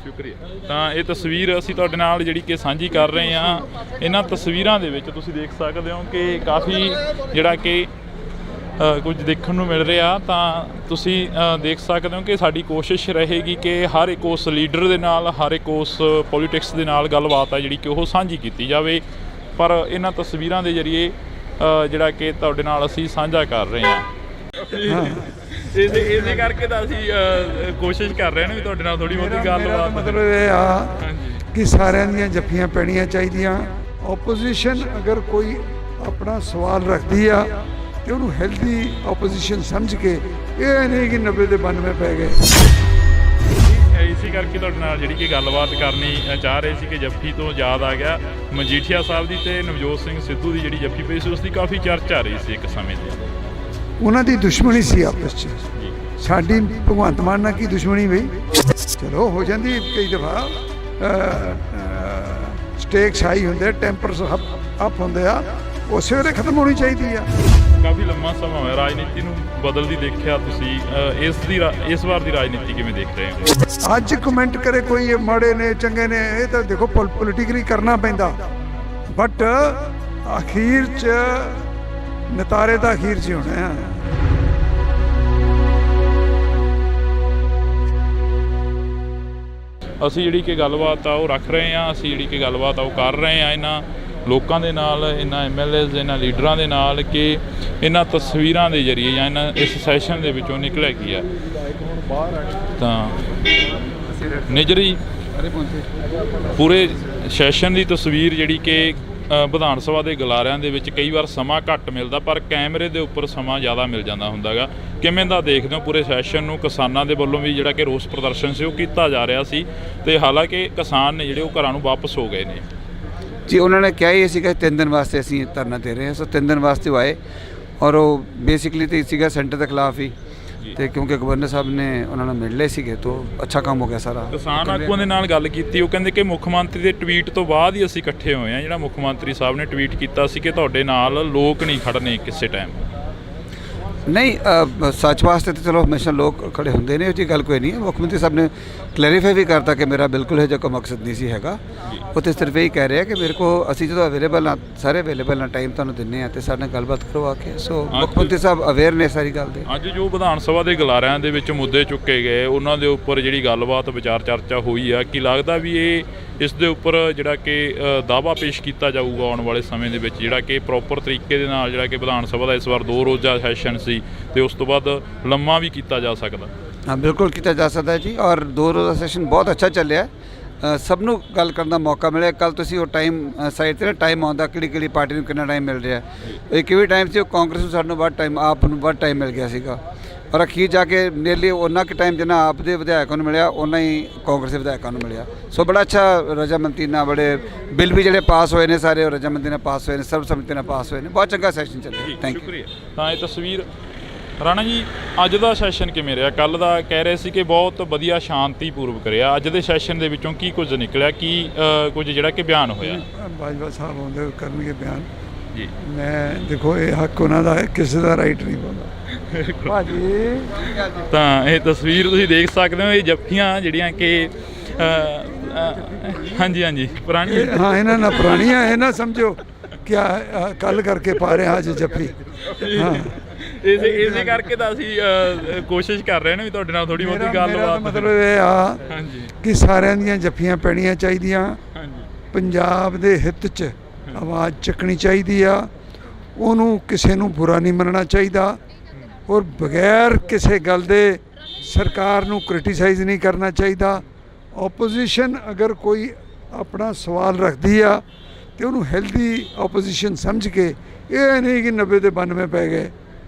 [SPEAKER 1] ਸ਼ੁਕਰੀਆ। ਤਾਂ ਇਹ ਤਸਵੀਰ ਅਸੀਂ ਤੁਹਾਡੇ ਨਾਲ ਜਿਹੜੀ ਕਿ ਸਾਂਝੀ ਕਰ ਰਹੇ ਹਾਂ। ਇਹਨਾਂ ਤਸਵੀਰਾਂ ਦੇ ਵਿੱਚ ਤੁਸੀਂ ਦੇਖ ਸਕਦੇ ਹੋ ਕਿ ਕਾਫੀ ਜਿਹੜਾ ਕਿ ਕੁਝ ਦੇਖਣ ਨੂੰ ਮਿਲ ਰਿਹਾ। ਤਾਂ ਤੁਸੀਂ ਦੇਖ ਸਕਦੇ ਹੋ ਕਿ ਸਾਡੀ ਕੋਸ਼ਿਸ਼ ਰਹੇਗੀ ਕਿ ਹਰ ਇੱਕ ਉਸ ਲੀਡਰ ਦੇ ਨਾਲ, ਹਰ ਇੱਕ ਉਸ ਪੋਲੀਟਿਕਸ ਦੇ ਨਾਲ ਗੱਲਬਾਤ ਆ ਜਿਹੜੀ ਕਿ ਉਹ ਸਾਂਝੀ ਕੀਤੀ ਜਾਵੇ। ਪਰ ਇਹਨਾਂ ਤਸਵੀਰਾਂ ਦੇ ਜ਼ਰੀਏ ਜਿਹੜਾ ਕਿ ਤੁਹਾਡੇ ਨਾਲ ਅਸੀਂ ਸਾਂਝਾ ਕਰ ਰਹੇ ਹਾਂ। ਇਸੇ ਕਰਕੇ ਤਾਂ ਅਸੀਂ ਕੋਸ਼ਿਸ਼ ਕਰ ਰਹੇ ਨੇ ਵੀ ਤੁਹਾਡੇ ਨਾਲ ਥੋੜੀ ਬਹੁਤੀ ਗੱਲਬਾਤ।
[SPEAKER 2] ਮਤਲਬ ਇਹ ਆ ਕਿ ਸਾਰਿਆਂ ਦੀਆਂ ਜੱਫੀਆਂ ਪੈਣੀਆਂ ਚਾਹੀਦੀਆਂ। ਓਪੋਜੀਸ਼ਨ ਅਗਰ ਕੋਈ ਆਪਣਾ ਸਵਾਲ ਰੱਖਦੀ ਆ ਤੇ ਉਹਨੂੰ ਹੈਲਦੀ ਓਪੋਜੀਸ਼ਨ ਸਮਝ ਕੇ, ਇਹ ਨਹੀਂ ਕਿ 90 ਦੇ 92 ਪੈ ਗਏ।
[SPEAKER 1] ਇਸੇ ਕਰਕੇ ਤੁਹਾਡੇ ਨਾਲ ਜਿਹੜੀ ਕਿ ਗੱਲਬਾਤ ਕਰਨੀ ਚਾਹ ਰਹੇ ਸੀ ਕਿ ਜੱਫੀ ਤੋਂ ਯਾਦ ਆ ਗਿਆ ਮਜੀਠੀਆ ਸਾਹਿਬ ਦੀ ਤੇ ਨਵਜੋਤ ਸਿੰਘ ਸਿੱਧੂ ਦੀ ਜਿਹੜੀ ਜੱਫੀ ਪਈ ਸੀ ਉਸ ਦੀ ਕਾਫੀ ਚਰਚਾ ਰਹੀ ਸੀ ਇੱਕ ਸਮੇਂ ਤੇ।
[SPEAKER 2] ਉਹਨਾਂ ਦੀ ਦੁਸ਼ਮਣੀ ਸੀ ਆਪਸ 'ਚ, ਸਾਡੀ ਭਗਵੰਤ ਮਾਨ ਨਾਲ ਕੀ ਦੁਸ਼ਮਣੀ ਬਈ? ਚਲੋ ਹੋ ਜਾਂਦੀ ਕਈ ਦਫਾ, ਸਟੇਕਸ ਹਾਈ ਹੁੰਦੇ, ਟੈਂਪਰਸ ਅਪ ਹੁੰਦੇ ਆ, ਉਸੇ ਵੇਲੇ ਖਤਮ ਹੋਣੀ ਚਾਹੀਦੀ ਆ।
[SPEAKER 1] ਕਾਫੀ ਲੰਮਾ ਸਮਾਂ ਹੋਇਆ ਰਾਜਨੀਤੀ ਨੂੰ ਬਦਲਦੀ ਦੇਖਿਆ ਤੁਸੀਂ, ਇਸ ਵਾਰ ਦੀ ਰਾਜਨੀਤੀ ਕਿਵੇਂ ਦੇਖ ਰਹੇ ਹੋ?
[SPEAKER 2] ਅੱਜ ਕਮੈਂਟ ਕਰੇ ਕੋਈ ਇਹ ਮਾੜੇ ਨੇ ਚੰਗੇ ਨੇ, ਇਹ ਤਾਂ ਦੇਖੋ ਪੋਲੀਟਿਕਲੀ ਕਰਨਾ ਪੈਂਦਾ, ਬਟ ਅਖੀਰ 'ਚ ਨਤਾਰੇ ਤਾਂ ਅਖੀਰ 'ਚ ਹੋਣੇ ਆ।
[SPEAKER 1] ਅਸੀਂ ਜਿਹੜੀ ਕਿ ਗੱਲਬਾਤ ਆ ਉਹ ਰੱਖ ਰਹੇ ਹਾਂ, ਅਸੀਂ ਜਿਹੜੀ ਕਿ ਗੱਲਬਾਤ ਆ ਉਹ ਕਰ ਰਹੇ ਹਾਂ ਇਹਨਾਂ ਲੋਕਾਂ ਦੇ ਨਾਲ, ਇਹਨਾਂ ਐਮਐਲਏਜ਼, ਇਹਨਾਂ ਲੀਡਰਾਂ ਦੇ ਨਾਲ ਕਿ ਇਹਨਾਂ ਤਸਵੀਰਾਂ ਦੇ ਜ਼ਰੀਏ ਜਾਂ ਇਹਨਾਂ ਇਸ ਸੈਸ਼ਨ ਦੇ ਵਿੱਚੋਂ ਨਿਕਲਿਆ ਕੀ ਆ। ਤਾਂ ਨਿਜਰੀ ਪੂਰੇ ਸੈਸ਼ਨ ਦੀ ਤਸਵੀਰ ਜਿਹੜੀ ਕਿ ਵਿਧਾਨ ਸਭਾ ਦੇ ਗਲਾਰਿਆਂ ਦੇ ਵਿੱਚ ਕਈ ਵਾਰ ਸਮਾਂ ਘੱਟ ਮਿਲਦਾ, ਪਰ ਕੈਮਰੇ ਦੇ ਉੱਪਰ ਸਮਾਂ ਜ਼ਿਆਦਾ ਮਿਲ ਜਾਂਦਾ ਹੁੰਦਾ ਗਾ। ਕਿਵੇਂ ਦਾ ਦੇਖਦੇ ਹੋ ਪੂਰੇ ਸੈਸ਼ਨ ਨੂੰ? ਕਿਸਾਨਾਂ ਦੇ ਵੱਲੋਂ ਵੀ ਜਿਹੜਾ ਕਿ ਰੋਸ ਪ੍ਰਦਰਸ਼ਨ ਸੀ ਉਹ ਕੀਤਾ ਜਾ ਰਿਹਾ ਸੀ, ਤੇ ਹਾਲਾਂਕਿ ਕਿਸਾਨ ਨੇ ਜਿਹੜੇ ਉਹ ਘਰਾਂ ਨੂੰ ਵਾਪਸ ਹੋ ਗਏ ਨੇ।
[SPEAKER 3] ਜੀ ਉਹਨਾਂ ਨੇ ਕਿਹਾ ਹੀ ਸੀਗਾ 3 ਦਿਨ ਵਾਸਤੇ ਅਸੀਂ ਧਰਨਾ ਦੇ ਰਹੇ ਹਾਂ, ਸੋ 3 ਦਿਨ ਵਾਸਤੇ ਉਹ ਆਏ, ਔਰ ਉਹ ਬੇਸਿਕਲੀ ਤਾਂ ਸੀਗਾ ਸੈਂਟਰ ਦੇ ਖਿਲਾਫ ਹੀ, ਤੇ ਕਿਉਂਕਿ ਗਵਰਨਰ ਸਾਹਿਬ ਨੇ ਉਹਨਾਂ ਨੂੰ ਮਿਲ ਲਏ ਸੀਗੇ, ਤਾਂ ਅੱਛਾ ਕੰਮ ਹੋ ਗਿਆ ਸਾਰਾ।
[SPEAKER 1] ਕਿਸਾਨ ਆਗੂਆਂ ਦੇ ਨਾਲ ਗੱਲ ਕੀਤੀ, ਉਹ ਕਹਿੰਦੇ ਕਿ ਮੁੱਖ ਮੰਤਰੀ ਦੇ ਟਵੀਟ ਤੋਂ ਬਾਅਦ ਹੀ ਅਸੀਂ ਇਕੱਠੇ ਹੋਏ ਹਾਂ। ਜਿਹੜਾ ਮੁੱਖ ਮੰਤਰੀ ਸਾਹਿਬ ਨੇ ਟਵੀਟ ਕੀਤਾ ਸੀ ਕਿ ਤੁਹਾਡੇ ਨਾਲ ਲੋਕ ਨਹੀਂ ਖੜਨੇ ਕਿਸੇ ਟਾਈਮ।
[SPEAKER 3] ਨਹੀਂ, ਸੱਚ ਵਾਸਤੇ ਤਾਂ ਚਲੋ ਹਮੇਸ਼ਾ ਲੋਕ ਖੜੇ ਹੁੰਦੇ ਨੇ, ਉਹ ਜੀ ਗੱਲ ਕੋਈ ਨਹੀਂ ਹੈ। ਮੁੱਖ ਮੰਤਰੀ ਸਾਹਿਬ ਨੇ ਕਲੈਰੀਫਾਈ ਵੀ ਕਰਤਾ ਕਿ ਮੇਰਾ ਬਿਲਕੁਲ ਇਹ ਜਿਹਾ ਕੋਈ ਮਕਸਦ ਨਹੀਂ ਸੀ ਹੈਗਾ। ਉਹ ਤਾਂ ਸਿਰਫ ਇਹੀ ਕਹਿ ਰਿਹਾ ਕਿ ਮੇਰੇ ਕੋ ਅਸੀਂ ਜਦੋਂ ਅਵੇਲੇਬਲ ਹਾਂ, ਸਾਰੇ ਅਵੇਲੇਬਲ ਹਾਂ, ਟਾਈਮ ਤੁਹਾਨੂੰ ਦਿੰਦੇ ਹਾਂ, ਅਤੇ ਸਾਡੇ ਨਾਲ ਗੱਲਬਾਤ ਕਰਵਾ ਕੇ। ਸੋ ਮੁੱਖ ਮੰਤਰੀ ਸਾਹਿਬ ਅਵੇਅਰ ਨੇ ਸਾਰੀ ਗੱਲ ਦੇ।
[SPEAKER 1] ਅੱਜ ਜੋ ਵਿਧਾਨ ਸਭਾ ਦੇ ਗਲਾਰਿਆਂ ਦੇ ਵਿੱਚ ਮੁੱਦੇ ਚੁੱਕੇ ਗਏ, ਉਹਨਾਂ ਦੇ ਉੱਪਰ ਜਿਹੜੀ ਗੱਲਬਾਤ ਵਿਚਾਰ ਚਰਚਾ ਹੋਈ ਆ, ਕੀ ਲੱਗਦਾ ਵੀ ਇਸ ਦੇ ਉੱਪਰ ਜਿਹੜਾ ਕਿ ਦਾਅਵਾ ਪੇਸ਼ ਕੀਤਾ ਜਾਊਗਾ ਆਉਣ ਵਾਲੇ ਸਮੇਂ ਦੇ ਵਿੱਚ, ਜਿਹੜਾ ਕਿ ਪ੍ਰੋਪਰ ਤਰੀਕੇ ਦੇ ਨਾਲ ਜਿਹੜਾ ਕਿ ਵਿਧਾਨ ਸਭਾ ਦਾ ਇਸ ਵਾਰ 2 ਰੋਜ਼ਾ ਸੈਸ਼ਨ ਸੀ ਤੇ ਉਸ ਤੋਂ ਬਾਅਦ ਲੰਮਾ ਵੀ ਕੀਤਾ ਜਾ ਸਕਦਾ?
[SPEAKER 3] ਹਾਂ, ਬਿਲਕੁਲ ਕੀਤਾ ਜਾ ਸਕਦਾ ਜੀ, ਔਰ 2 ਰੋਜ਼ਾ ਸੈਸ਼ਨ ਬਹੁਤ ਅੱਛਾ ਚੱਲਿਆ। ਸਭ ਨੂੰ ਗੱਲ ਕਰਨ ਦਾ ਮੌਕਾ ਮਿਲਿਆ। ਕੱਲ ਤੁਸੀਂ ਉਹ ਟਾਈਮ ਸਾਈਡ 'ਤੇ ਨਾ ਟਾਈਮ ਆਉਂਦਾ ਕਿਹੜੀ ਪਾਰਟੀ ਨੂੰ ਕਿੰਨਾ ਟਾਈਮ ਮਿਲ ਰਿਹਾ। ਇੱਕ ਵੀ ਟਾਈਮ ਸੀ ਉਹ ਕਾਂਗਰਸ ਨੂੰ ਸਾਨੂੰ ਵੱਧ ਟਾਈਮ, ਆਪ ਨੂੰ ਵੱਧ ਟਾਈਮ ਮਿਲ ਗਿਆ ਸੀਗਾ, ਔਰ ਅਖੀਰ ਜਾ ਕੇ ਨੀਅਰਲੀ ਉਹਨਾਂ ਕੁ ਟਾਈਮ ਜਿੰਨਾ ਆਪ ਦੇ ਵਿਧਾਇਕਾਂ ਨੂੰ ਮਿਲਿਆ ਉਹਨਾਂ ਹੀ ਕਾਂਗਰਸ ਦੇ ਵਿਧਾਇਕਾਂ ਨੂੰ ਮਿਲਿਆ। ਸੋ ਬੜਾ ਅੱਛਾ ਰਜਾਮੰਦੀ ਨਾਲ, ਬੜੇ ਬਿੱਲ ਵੀ ਜਿਹੜੇ ਪਾਸ ਹੋਏ ਨੇ ਸਾਰੇ ਉਹ ਰਜਾਮੰਦੀ ਨਾਲ ਪਾਸ ਹੋਏ ਨੇ, ਸਰਬਸੰਮਤੀ ਨਾਲ ਪਾਸ ਹੋਏ ਨੇ। ਬਹੁਤ ਚੰਗਾ ਸੈਸ਼ਨ ਚੱਲਿਆ। Thank you.
[SPEAKER 1] ਤਾਂ ਇਹ ਤਸਵੀਰ ਰਾਣਾ ਜੀ, ਅੱਜ ਦਾ ਸੈਸ਼ਨ ਕਿਵੇਂ ਰਿਹਾ? ਕੱਲ੍ਹ ਦਾ ਕਹਿ ਰਹੇ ਸੀ ਕਿ ਬਹੁਤ ਵਧੀਆ ਸ਼ਾਂਤੀਪੂਰਵਕ ਰਿਹਾ, ਅੱਜ ਦੇ ਸੈਸ਼ਨ ਦੇ ਵਿੱਚੋਂ ਕੀ ਕੁਝ ਨਿਕਲਿਆ, ਕੀ ਕੁਝ ਜਿਹੜਾ ਕਿ ਬਿਆਨ ਹੋਇਆ?
[SPEAKER 2] ਬਾਜਵਾ ਸਾਹਿਬ ਆਉਂਦੇ ਕਰਨਗੇ ਬਿਆਨ
[SPEAKER 1] ਜੀ।
[SPEAKER 2] ਮੈਂ ਦੇਖੋ ਇਹ ਹੱਕ ਉਹਨਾਂ ਦਾ ਹੈ, ਕਿਸੇ ਦਾ ਰਾਈਟ ਨਹੀਂ ਪਾਉਂਦਾ ਭਾਜੀ।
[SPEAKER 1] ਤਾਂ ਇਹ ਤਸਵੀਰ ਤੁਸੀਂ ਦੇਖ ਸਕਦੇ ਹੋ, ਇਹ ਜੱਫੀਆਂ ਜਿਹੜੀਆਂ ਕਿ ਹਾਂਜੀ ਪੁਰਾਣੀ,
[SPEAKER 2] ਹਾਂ ਇਹਨਾਂ ਨਾਲ ਪੁਰਾਣੀਆਂ, ਇਹ ਨਾ ਸਮਝੋ ਕਿਆ ਕੱਲ ਕਰਕੇ ਪਾ ਰਹੇ ਅੱਜ ਜੱਫੀ। ਹਾਂ,
[SPEAKER 1] ਇਸੇ ਕਰਕੇ ਤਾਂ ਅਸੀਂ ਕੋਸ਼ਿਸ਼ ਕਰ ਰਹੇ ਨੇ ਵੀ ਤੁਹਾਡੇ ਨਾਲ ਥੋੜੀ ਬਹੁਤੀ ਗੱਲਬਾਤ।
[SPEAKER 2] ਮਤਲਬ ਇਹ ਆ ਕਿ ਸਾਰਿਆਂ ਦੀਆਂ ਜੱਫੀਆਂ ਪੈਣੀਆਂ ਚਾਹੀਦੀਆਂ, ਪੰਜਾਬ ਦੇ ਹਿੱਤ 'ਚ ਆਵਾਜ਼ ਚੱਕਣੀ ਚਾਹੀਦੀ ਆ, ਉਹਨੂੰ ਕਿਸੇ ਨੂੰ ਬੁਰਾ ਨਹੀਂ ਮੰਨਣਾ ਚਾਹੀਦਾ, ਔਰ ਬਗੈਰ ਕਿਸੇ ਗੱਲ ਦੇ ਸਰਕਾਰ ਨੂੰ ਕ੍ਰਿਟੀਸਾਈਜ਼ ਨਹੀਂ ਕਰਨਾ ਚਾਹੀਦਾ। ਓਪੋਜੀਸ਼ਨ ਅਗਰ ਕੋਈ ਆਪਣਾ ਸਵਾਲ ਰੱਖਦੀ ਆ ਤੇ ਉਹਨੂੰ ਹੈਲਦੀ ਓਪੋਜੀਸ਼ਨ ਸਮਝ ਕੇ, ਇਹ ਨਹੀਂ ਕਿ 90 ਤੇ 92 ਪੈ ਗਏ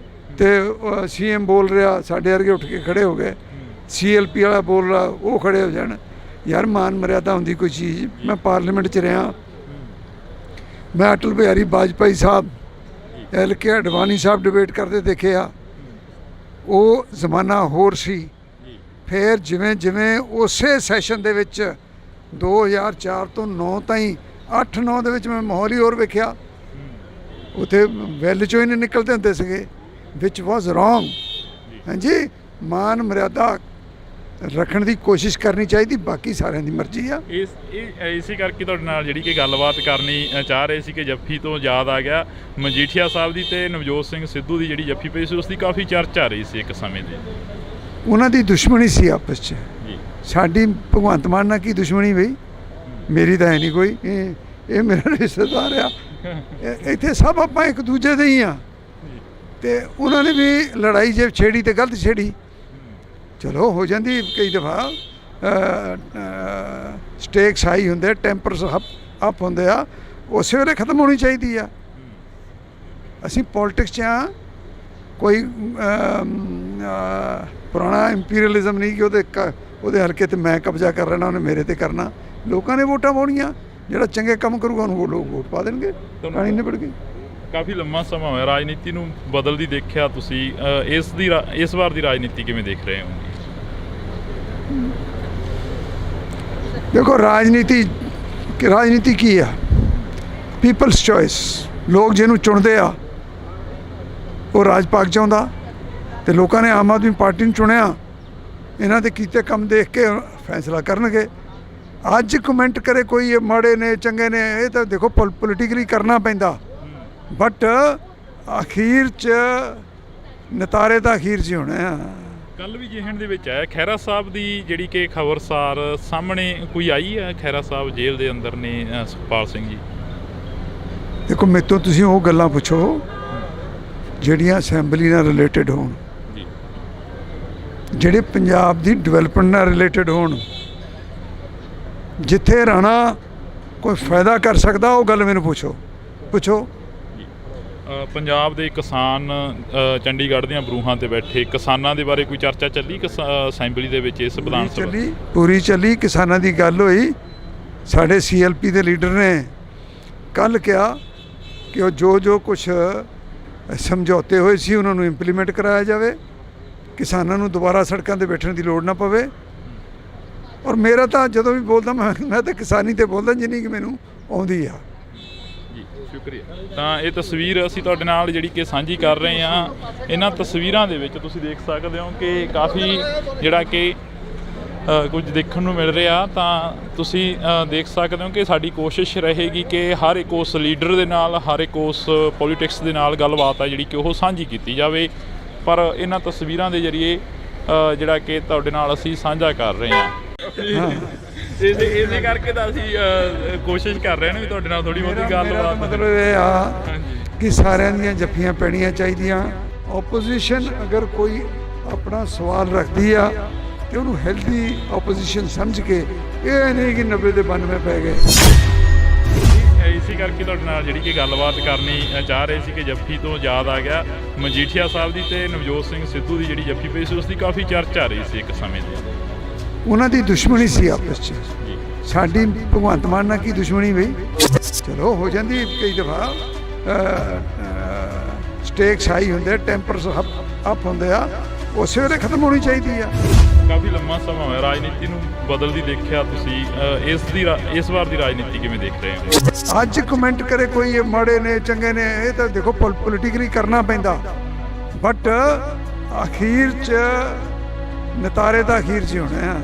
[SPEAKER 2] ਤੇ CM ਬੋਲ ਰਿਹਾ ਸਾਡੇ ਵਰਗੇ ਉੱਠ ਕੇ ਖੜੇ ਹੋ ਗਏ, CLP ਵਾਲਾ ਬੋਲ ਰਿਹਾ ਉਹ ਖੜੇ ਹੋ ਜਾਣ। ਯਾਰ ਮਾਨ ਮਰਿਆਦਾ ਹੁੰਦੀ ਕੋਈ ਚੀਜ਼। ਮੈਂ ਪਾਰਲੀਮੈਂਟ 'ਚ ਰਿਹਾ, ਮੈਂ ਅਟਲ ਬਿਹਾਰੀ ਵਾਜਪਾਈ ਸਾਹਿਬ, LK ਅਡਵਾਨੀ ਸਾਹਿਬ ਡਿਬੇਟ ਕਰਦੇ ਦੇਖੇ ਆ। ਉਹ ਜ਼ਮਾਨਾ ਹੋਰ ਸੀ। ਫਿਰ ਜਿਵੇਂ ਜਿਵੇਂ ਉਸੇ ਸੈਸ਼ਨ ਦੇ ਵਿੱਚ 2004 ਤੋਂ 9 ਤਾਈਂ 8-9 ਦੇ ਵਿੱਚ ਮੈਂ ਮਾਹੌਲ ਹੀ ਹੋਰ ਵੇਖਿਆ। ਉੱਥੇ ਵੈਲ 'ਚੋਂ ਹੀ ਨਹੀਂ ਨਿਕਲਦੇ ਹੁੰਦੇ ਸੀਗੇ, ਵਿਚ ਵਾਜ਼ ਰੋਂਗ। ਹਾਂਜੀ, ਮਾਨ ਮਰਿਆਦਾ ਰੱਖਣ ਦੀ ਕੋਸ਼ਿਸ਼ ਕਰਨੀ ਚਾਹੀਦੀ, ਬਾਕੀ ਸਾਰਿਆਂ ਦੀ ਮਰਜ਼ੀ ਆ।
[SPEAKER 1] ਇਸੇ ਕਰਕੇ ਤੁਹਾਡੇ ਨਾਲ ਜਿਹੜੀ ਕਿ ਗੱਲਬਾਤ ਕਰਨੀ ਚਾਹ ਰਹੇ ਸੀ ਕਿ ਜੱਫੀ ਤੋਂ ਯਾਦ ਆ ਗਿਆ ਮਜੀਠੀਆ ਸਾਹਿਬ ਦੀ ਤੇ ਨਵਜੋਤ ਸਿੰਘ ਸਿੱਧੂ ਦੀ ਜਿਹੜੀ ਜੱਫੀ ਪਈ ਸੀ ਉਸ ਦੀ ਕਾਫੀ ਚਰਚਾ ਰਹੀ ਸੀ ਇੱਕ ਸਮੇਂ ਤੇ।
[SPEAKER 2] ਉਹਨਾਂ ਦੀ ਦੁਸ਼ਮਣੀ ਸੀ ਆਪਸ 'ਚ, ਸਾਡੀ ਭਗਵੰਤ ਮਾਨ ਨਾਲ ਕੀ ਦੁਸ਼ਮਣੀ ਬਈ? ਮੇਰੀ ਤਾਂ ਹੈ ਨਹੀਂ ਕੋਈ, ਇਹ ਮੇਰਾ ਰਿਸ਼ਤੇਦਾਰ ਆ, ਇੱਥੇ ਸਭ ਆਪਾਂ ਇੱਕ ਦੂਜੇ ਦੇ ਹੀ ਆ। ਤੇ ਉਹਨਾਂ ਨੇ ਵੀ ਲੜਾਈ ਜੇ ਛੇੜੀ ਤੇ ਗਲਤ ਛੇੜੀ। ਚਲੋ ਹੋ ਜਾਂਦੀ ਕਈ ਦਫਾ, ਸਟੇਕਸ ਹਾਈ ਹੁੰਦੇ, ਟੈਂਪਰਸ ਅਪ ਹੁੰਦੇ ਆ, ਉਸੇ ਵੇਲੇ ਖਤਮ ਹੋਣੀ ਚਾਹੀਦੀ ਆ। ਅਸੀਂ ਪੋਲਿਟਿਕਸ 'ਚ ਆ, ਕੋਈ ਪੁਰਾਣਾ ਇੰਪੀਰੀਅਲਿਜ਼ਮ ਨਹੀਂ ਕਿ ਉਹਦੇ ਉਹਦੇ ਹਲਕੇ ਤੇ ਮੈਂ ਕਬਜ਼ਾ ਕਰ ਲੈਣਾ, ਉਹਨੇ ਮੇਰੇ ਤੇ ਕਰਨਾ। ਲੋਕਾਂ ਨੇ ਵੋਟਾਂ ਪਾਉਣੀਆਂ, ਜਿਹੜਾ ਚੰਗੇ ਕੰਮ ਕਰੂਗਾ ਉਹਨੂੰ ਲੋਕ ਵੋਟ ਪਾ ਦੇਣਗੇ, ਕਹਾਣੀ ਨਿਬੜ ਗਈ।
[SPEAKER 1] ਕਾਫੀ ਲੰਮਾ ਸਮਾਂ ਹੋਇਆ ਰਾਜਨੀਤੀ ਨੂੰ ਬਦਲਦੀ ਦੇਖਿਆ ਤੁਸੀਂ, ਇਸ ਵਾਰ ਦੀ ਰਾਜਨੀਤੀ ਕਿਵੇਂ ਦੇਖ ਰਹੇ ਹੋ?
[SPEAKER 2] ਦੇਖੋ ਰਾਜਨੀਤੀ ਕੀ ਆ? People's choice. ਲੋਕ ਜਿਹਨੂੰ ਚੁਣਦੇ ਆ ਉਹ ਰਾਜ ਪਾਕ ਚਾਹੁੰਦਾ, ਤੇ ਲੋਕਾਂ ਨੇ ਆਮ ਆਦਮੀ ਪਾਰਟੀ ਨੂੰ ਚੁਣਿਆ। ਇਹਨਾਂ ਦੇ ਕੀਤੇ ਕੰਮ ਦੇਖ ਕੇ ਫੈਸਲਾ ਕਰਨਗੇ। ਅੱਜ ਕਮੈਂਟ ਕਰੇ ਕੋਈ ਇਹ ਮਾੜੇ ਨੇ ਚੰਗੇ ਨੇ, ਇਹ ਤਾਂ ਦੇਖੋ ਪੋਲੀਟੀਕਲੀ ਕਰਨਾ ਪੈਂਦਾ, ਬਟ ਅਖੀਰ 'ਚ ਨਤਾਰੇ ਤਾਂ ਅਖੀਰ 'ਚ ਹੀ ਹੋਣੇ ਆ।
[SPEAKER 1] ਕੱਲ ਵੀ ਜਿਹਣ ਦੇ ਵਿੱਚ ਆਇਆ ਖਹਿਰਾ ਸਾਹਿਬ ਦੀ ਜਿਹੜੀ ਕਿ ਖਬਰਸਾਰ ਸਾਹਮਣੇ ਕੋਈ ਆਈ ਹੈ, ਖਹਿਰਾ ਸਾਹਿਬ ਜੇਲ੍ਹ ਦੇ ਅੰਦਰ ਨੇ ਸੁਖਪਾਲ ਸਿੰਘ ਜੀ।
[SPEAKER 2] ਦੇਖੋ ਮੇਰੇ ਤੋਂ ਤੁਸੀਂ ਉਹ ਗੱਲਾਂ ਪੁੱਛੋ ਜਿਹੜੀਆਂ ਅਸੈਂਬਲੀ ਨਾਲ ਰਿਲੇਟਡ ਹੋਣ, ਜਿਹੜੇ ਪੰਜਾਬ ਦੀ ਡਿਵੈਲਪਮੈਂਟ ਨਾਲ ਰਿਲੇਟਡ ਹੋਣ। ਜਿੱਥੇ ਰਾਣਾ ਕੋਈ ਫਾਇਦਾ ਕਰ ਸਕਦਾ ਉਹ ਗੱਲ ਮੈਨੂੰ ਪੁੱਛੋ।
[SPEAKER 1] ਪੰਜਾਬ ਦੇ ਕਿਸਾਨ ਚੰਡੀਗੜ੍ਹ ਦੀਆਂ ਬਰੂਹਾਂ ਤੇ ਬੈਠੇ ਕਿਸਾਨਾਂ ਦੇ ਬਾਰੇ ਕੋਈ ਚਰਚਾ ਚੱਲੀ ਅਸੈਂਬਲੀ ਦੇ ਵਿੱਚ? ਇਸ ਵਿਧਾਨ ਸਭਾ
[SPEAKER 2] ਪੂਰੀ ਚੱਲੀ, ਕਿਸਾਨਾਂ ਦੀ ਗੱਲ ਹੋਈ। ਸਾਡੇ CLP ਦੇ ਲੀਡਰ ਨੇ ਕੱਲ੍ਹ ਕਿਹਾ ਕਿ ਉਹ ਜੋ ਕੁਛ ਸਮਝੌਤੇ ਹੋਏ ਸੀ ਉਹਨਾਂ ਨੂੰ ਇੰਪਲੀਮੈਂਟ ਕਰਾਇਆ ਜਾਵੇ, ਕਿਸਾਨਾਂ ਨੂੰ ਦੁਬਾਰਾ ਸੜਕਾਂ 'ਤੇ ਬੈਠਣ ਦੀ ਲੋੜ ਨਾ ਪਵੇ। ਔਰ ਮੇਰਾ ਤਾਂ ਜਦੋਂ ਵੀ ਬੋਲਦਾ ਮੈਂ ਤਾਂ ਕਿਸਾਨੀ 'ਤੇ ਬੋਲਦਾ ਜਿੰਨੀ ਕਿ ਮੈਨੂੰ ਆਉਂਦੀ ਆ।
[SPEAKER 1] ਜੀ ਸ਼ੁਕਰੀਆ। ਤਾਂ ਇਹ ਤਸਵੀਰ ਅਸੀਂ ਤੁਹਾਡੇ ਨਾਲ ਜਿਹੜੀ ਕਿ ਸਾਂਝੀ ਕਰ ਰਹੇ ਹਾਂ। ਇਹਨਾਂ ਤਸਵੀਰਾਂ ਦੇ ਵਿੱਚ ਤੁਸੀਂ ਦੇਖ ਸਕਦੇ ਹੋ ਕਿ ਕਾਫੀ ਜਿਹੜਾ ਕਿ ਕੁਝ ਦੇਖਣ ਨੂੰ ਮਿਲ ਰਿਹਾ। ਤਾਂ ਤੁਸੀਂ ਦੇਖ ਸਕਦੇ ਹੋ ਕਿ ਸਾਡੀ ਕੋਸ਼ਿਸ਼ ਰਹੇਗੀ ਕਿ ਹਰ ਇੱਕ ਉਸ ਲੀਡਰ ਦੇ ਨਾਲ, ਹਰ ਇੱਕ ਉਸ ਪੋਲੀਟਿਕਸ ਦੇ ਨਾਲ ਗੱਲਬਾਤ ਆ ਜਿਹੜੀ ਕਿ ਉਹ ਸਾਂਝੀ ਕੀਤੀ ਜਾਵੇ। ਪਰ ਇਹਨਾਂ ਤਸਵੀਰਾਂ ਦੇ ਜ਼ਰੀਏ ਜਿਹੜਾ ਕਿ ਤੁਹਾਡੇ ਨਾਲ ਅਸੀਂ ਸਾਂਝਾ ਕਰ ਰਹੇ ਹਾਂ। ਇਸੇ ਕਰਕੇ ਤਾਂ ਅਸੀਂ ਕੋਸ਼ਿਸ਼ ਕਰ ਰਹੇ ਹਾਂ ਵੀ ਤੁਹਾਡੇ ਨਾਲ ਥੋੜ੍ਹੀ ਬਹੁਤੀ ਗੱਲਬਾਤ।
[SPEAKER 2] ਮਤਲਬ ਇਹ ਆ ਕਿ ਸਾਰਿਆਂ ਦੀਆਂ ਜੱਫੀਆਂ ਪੈਣੀਆਂ ਚਾਹੀਦੀਆਂ। ਓਪੋਜੀਸ਼ਨ ਅਗਰ ਕੋਈ ਆਪਣਾ ਸਵਾਲ ਰੱਖਦੀ ਆ ਤੇ ਉਹਨੂੰ ਹੈਲਦੀ ਓਪੋਜੀਸ਼ਨ ਸਮਝ ਕੇ, ਇਹ ਨਹੀਂ ਕਿ 90 ਦੇ 92 ਪੈ ਗਏ।
[SPEAKER 1] ਇਸੇ ਕਰਕੇ ਤੁਹਾਡੇ ਨਾਲ ਜਿਹੜੀ ਕਿ ਗੱਲਬਾਤ ਕਰਨੀ ਚਾਹ ਰਹੇ ਸੀ ਕਿ ਜੱਫੀ ਤੋਂ ਯਾਦ ਆ ਗਿਆ ਮਜੀਠੀਆ ਸਾਹਿਬ ਦੀ ਤੇ ਨਵਜੋਤ ਸਿੰਘ ਸਿੱਧੂ ਦੀ ਜਿਹੜੀ ਜੱਫੀ ਪਈ ਸੀ, ਉਸ ਦੀ ਕਾਫੀ ਚਰਚਾ ਰਹੀ ਸੀ ਇੱਕ ਸਮੇਂ ਦੀ। ਉਹਨਾਂ
[SPEAKER 2] ਦੀ ਦੁਸ਼ਮਣੀ ਸੀ ਆਪਸ 'ਚ। ਸਾਡੀ ਭਗਵੰਤ ਮਾਨ ਨਾਲ ਕੀ ਦੁਸ਼ਮਣੀ ਬਈ? ਚਲੋ ਹੋ ਜਾਂਦੀ ਕਈ ਦਫਾ, ਸਟੇਕਸ ਹਾਈ ਹੁੰਦੇ, ਟੈਂਪਰਸ ਅਪ ਹੁੰਦੇ ਆ, ਉਸੇ ਵੇਲੇ ਖਤਮ ਹੋਣੀ ਚਾਹੀਦੀ ਆ।
[SPEAKER 1] ਕਾਫੀ ਲੰਮਾ ਸਮਾਂ ਹੋਇਆ ਰਾਜਨੀਤੀ ਨੂੰ ਬਦਲਦੀ ਦੇਖਿਆ ਤੁਸੀਂ, ਇਸ ਵਾਰ ਦੀ ਰਾਜਨੀਤੀ ਕਿਵੇਂ ਦੇਖ ਰਹੇ ਹੋ?
[SPEAKER 2] ਅੱਜ ਕਮੈਂਟ ਕਰੇ ਕੋਈ ਇਹ ਮਾੜੇ ਨੇ ਚੰਗੇ ਨੇ, ਇਹ ਤਾਂ ਦੇਖੋ ਪੋਲੀਟੀਕਲੀ ਕਰਨਾ ਪੈਂਦਾ, ਬਟ ਅਖੀਰ 'ਚ ਨਤਾਰੇ ਤਾਂ ਅਖੀਰ 'ਚ ਹੀ ਹੋਣੇ ਆ।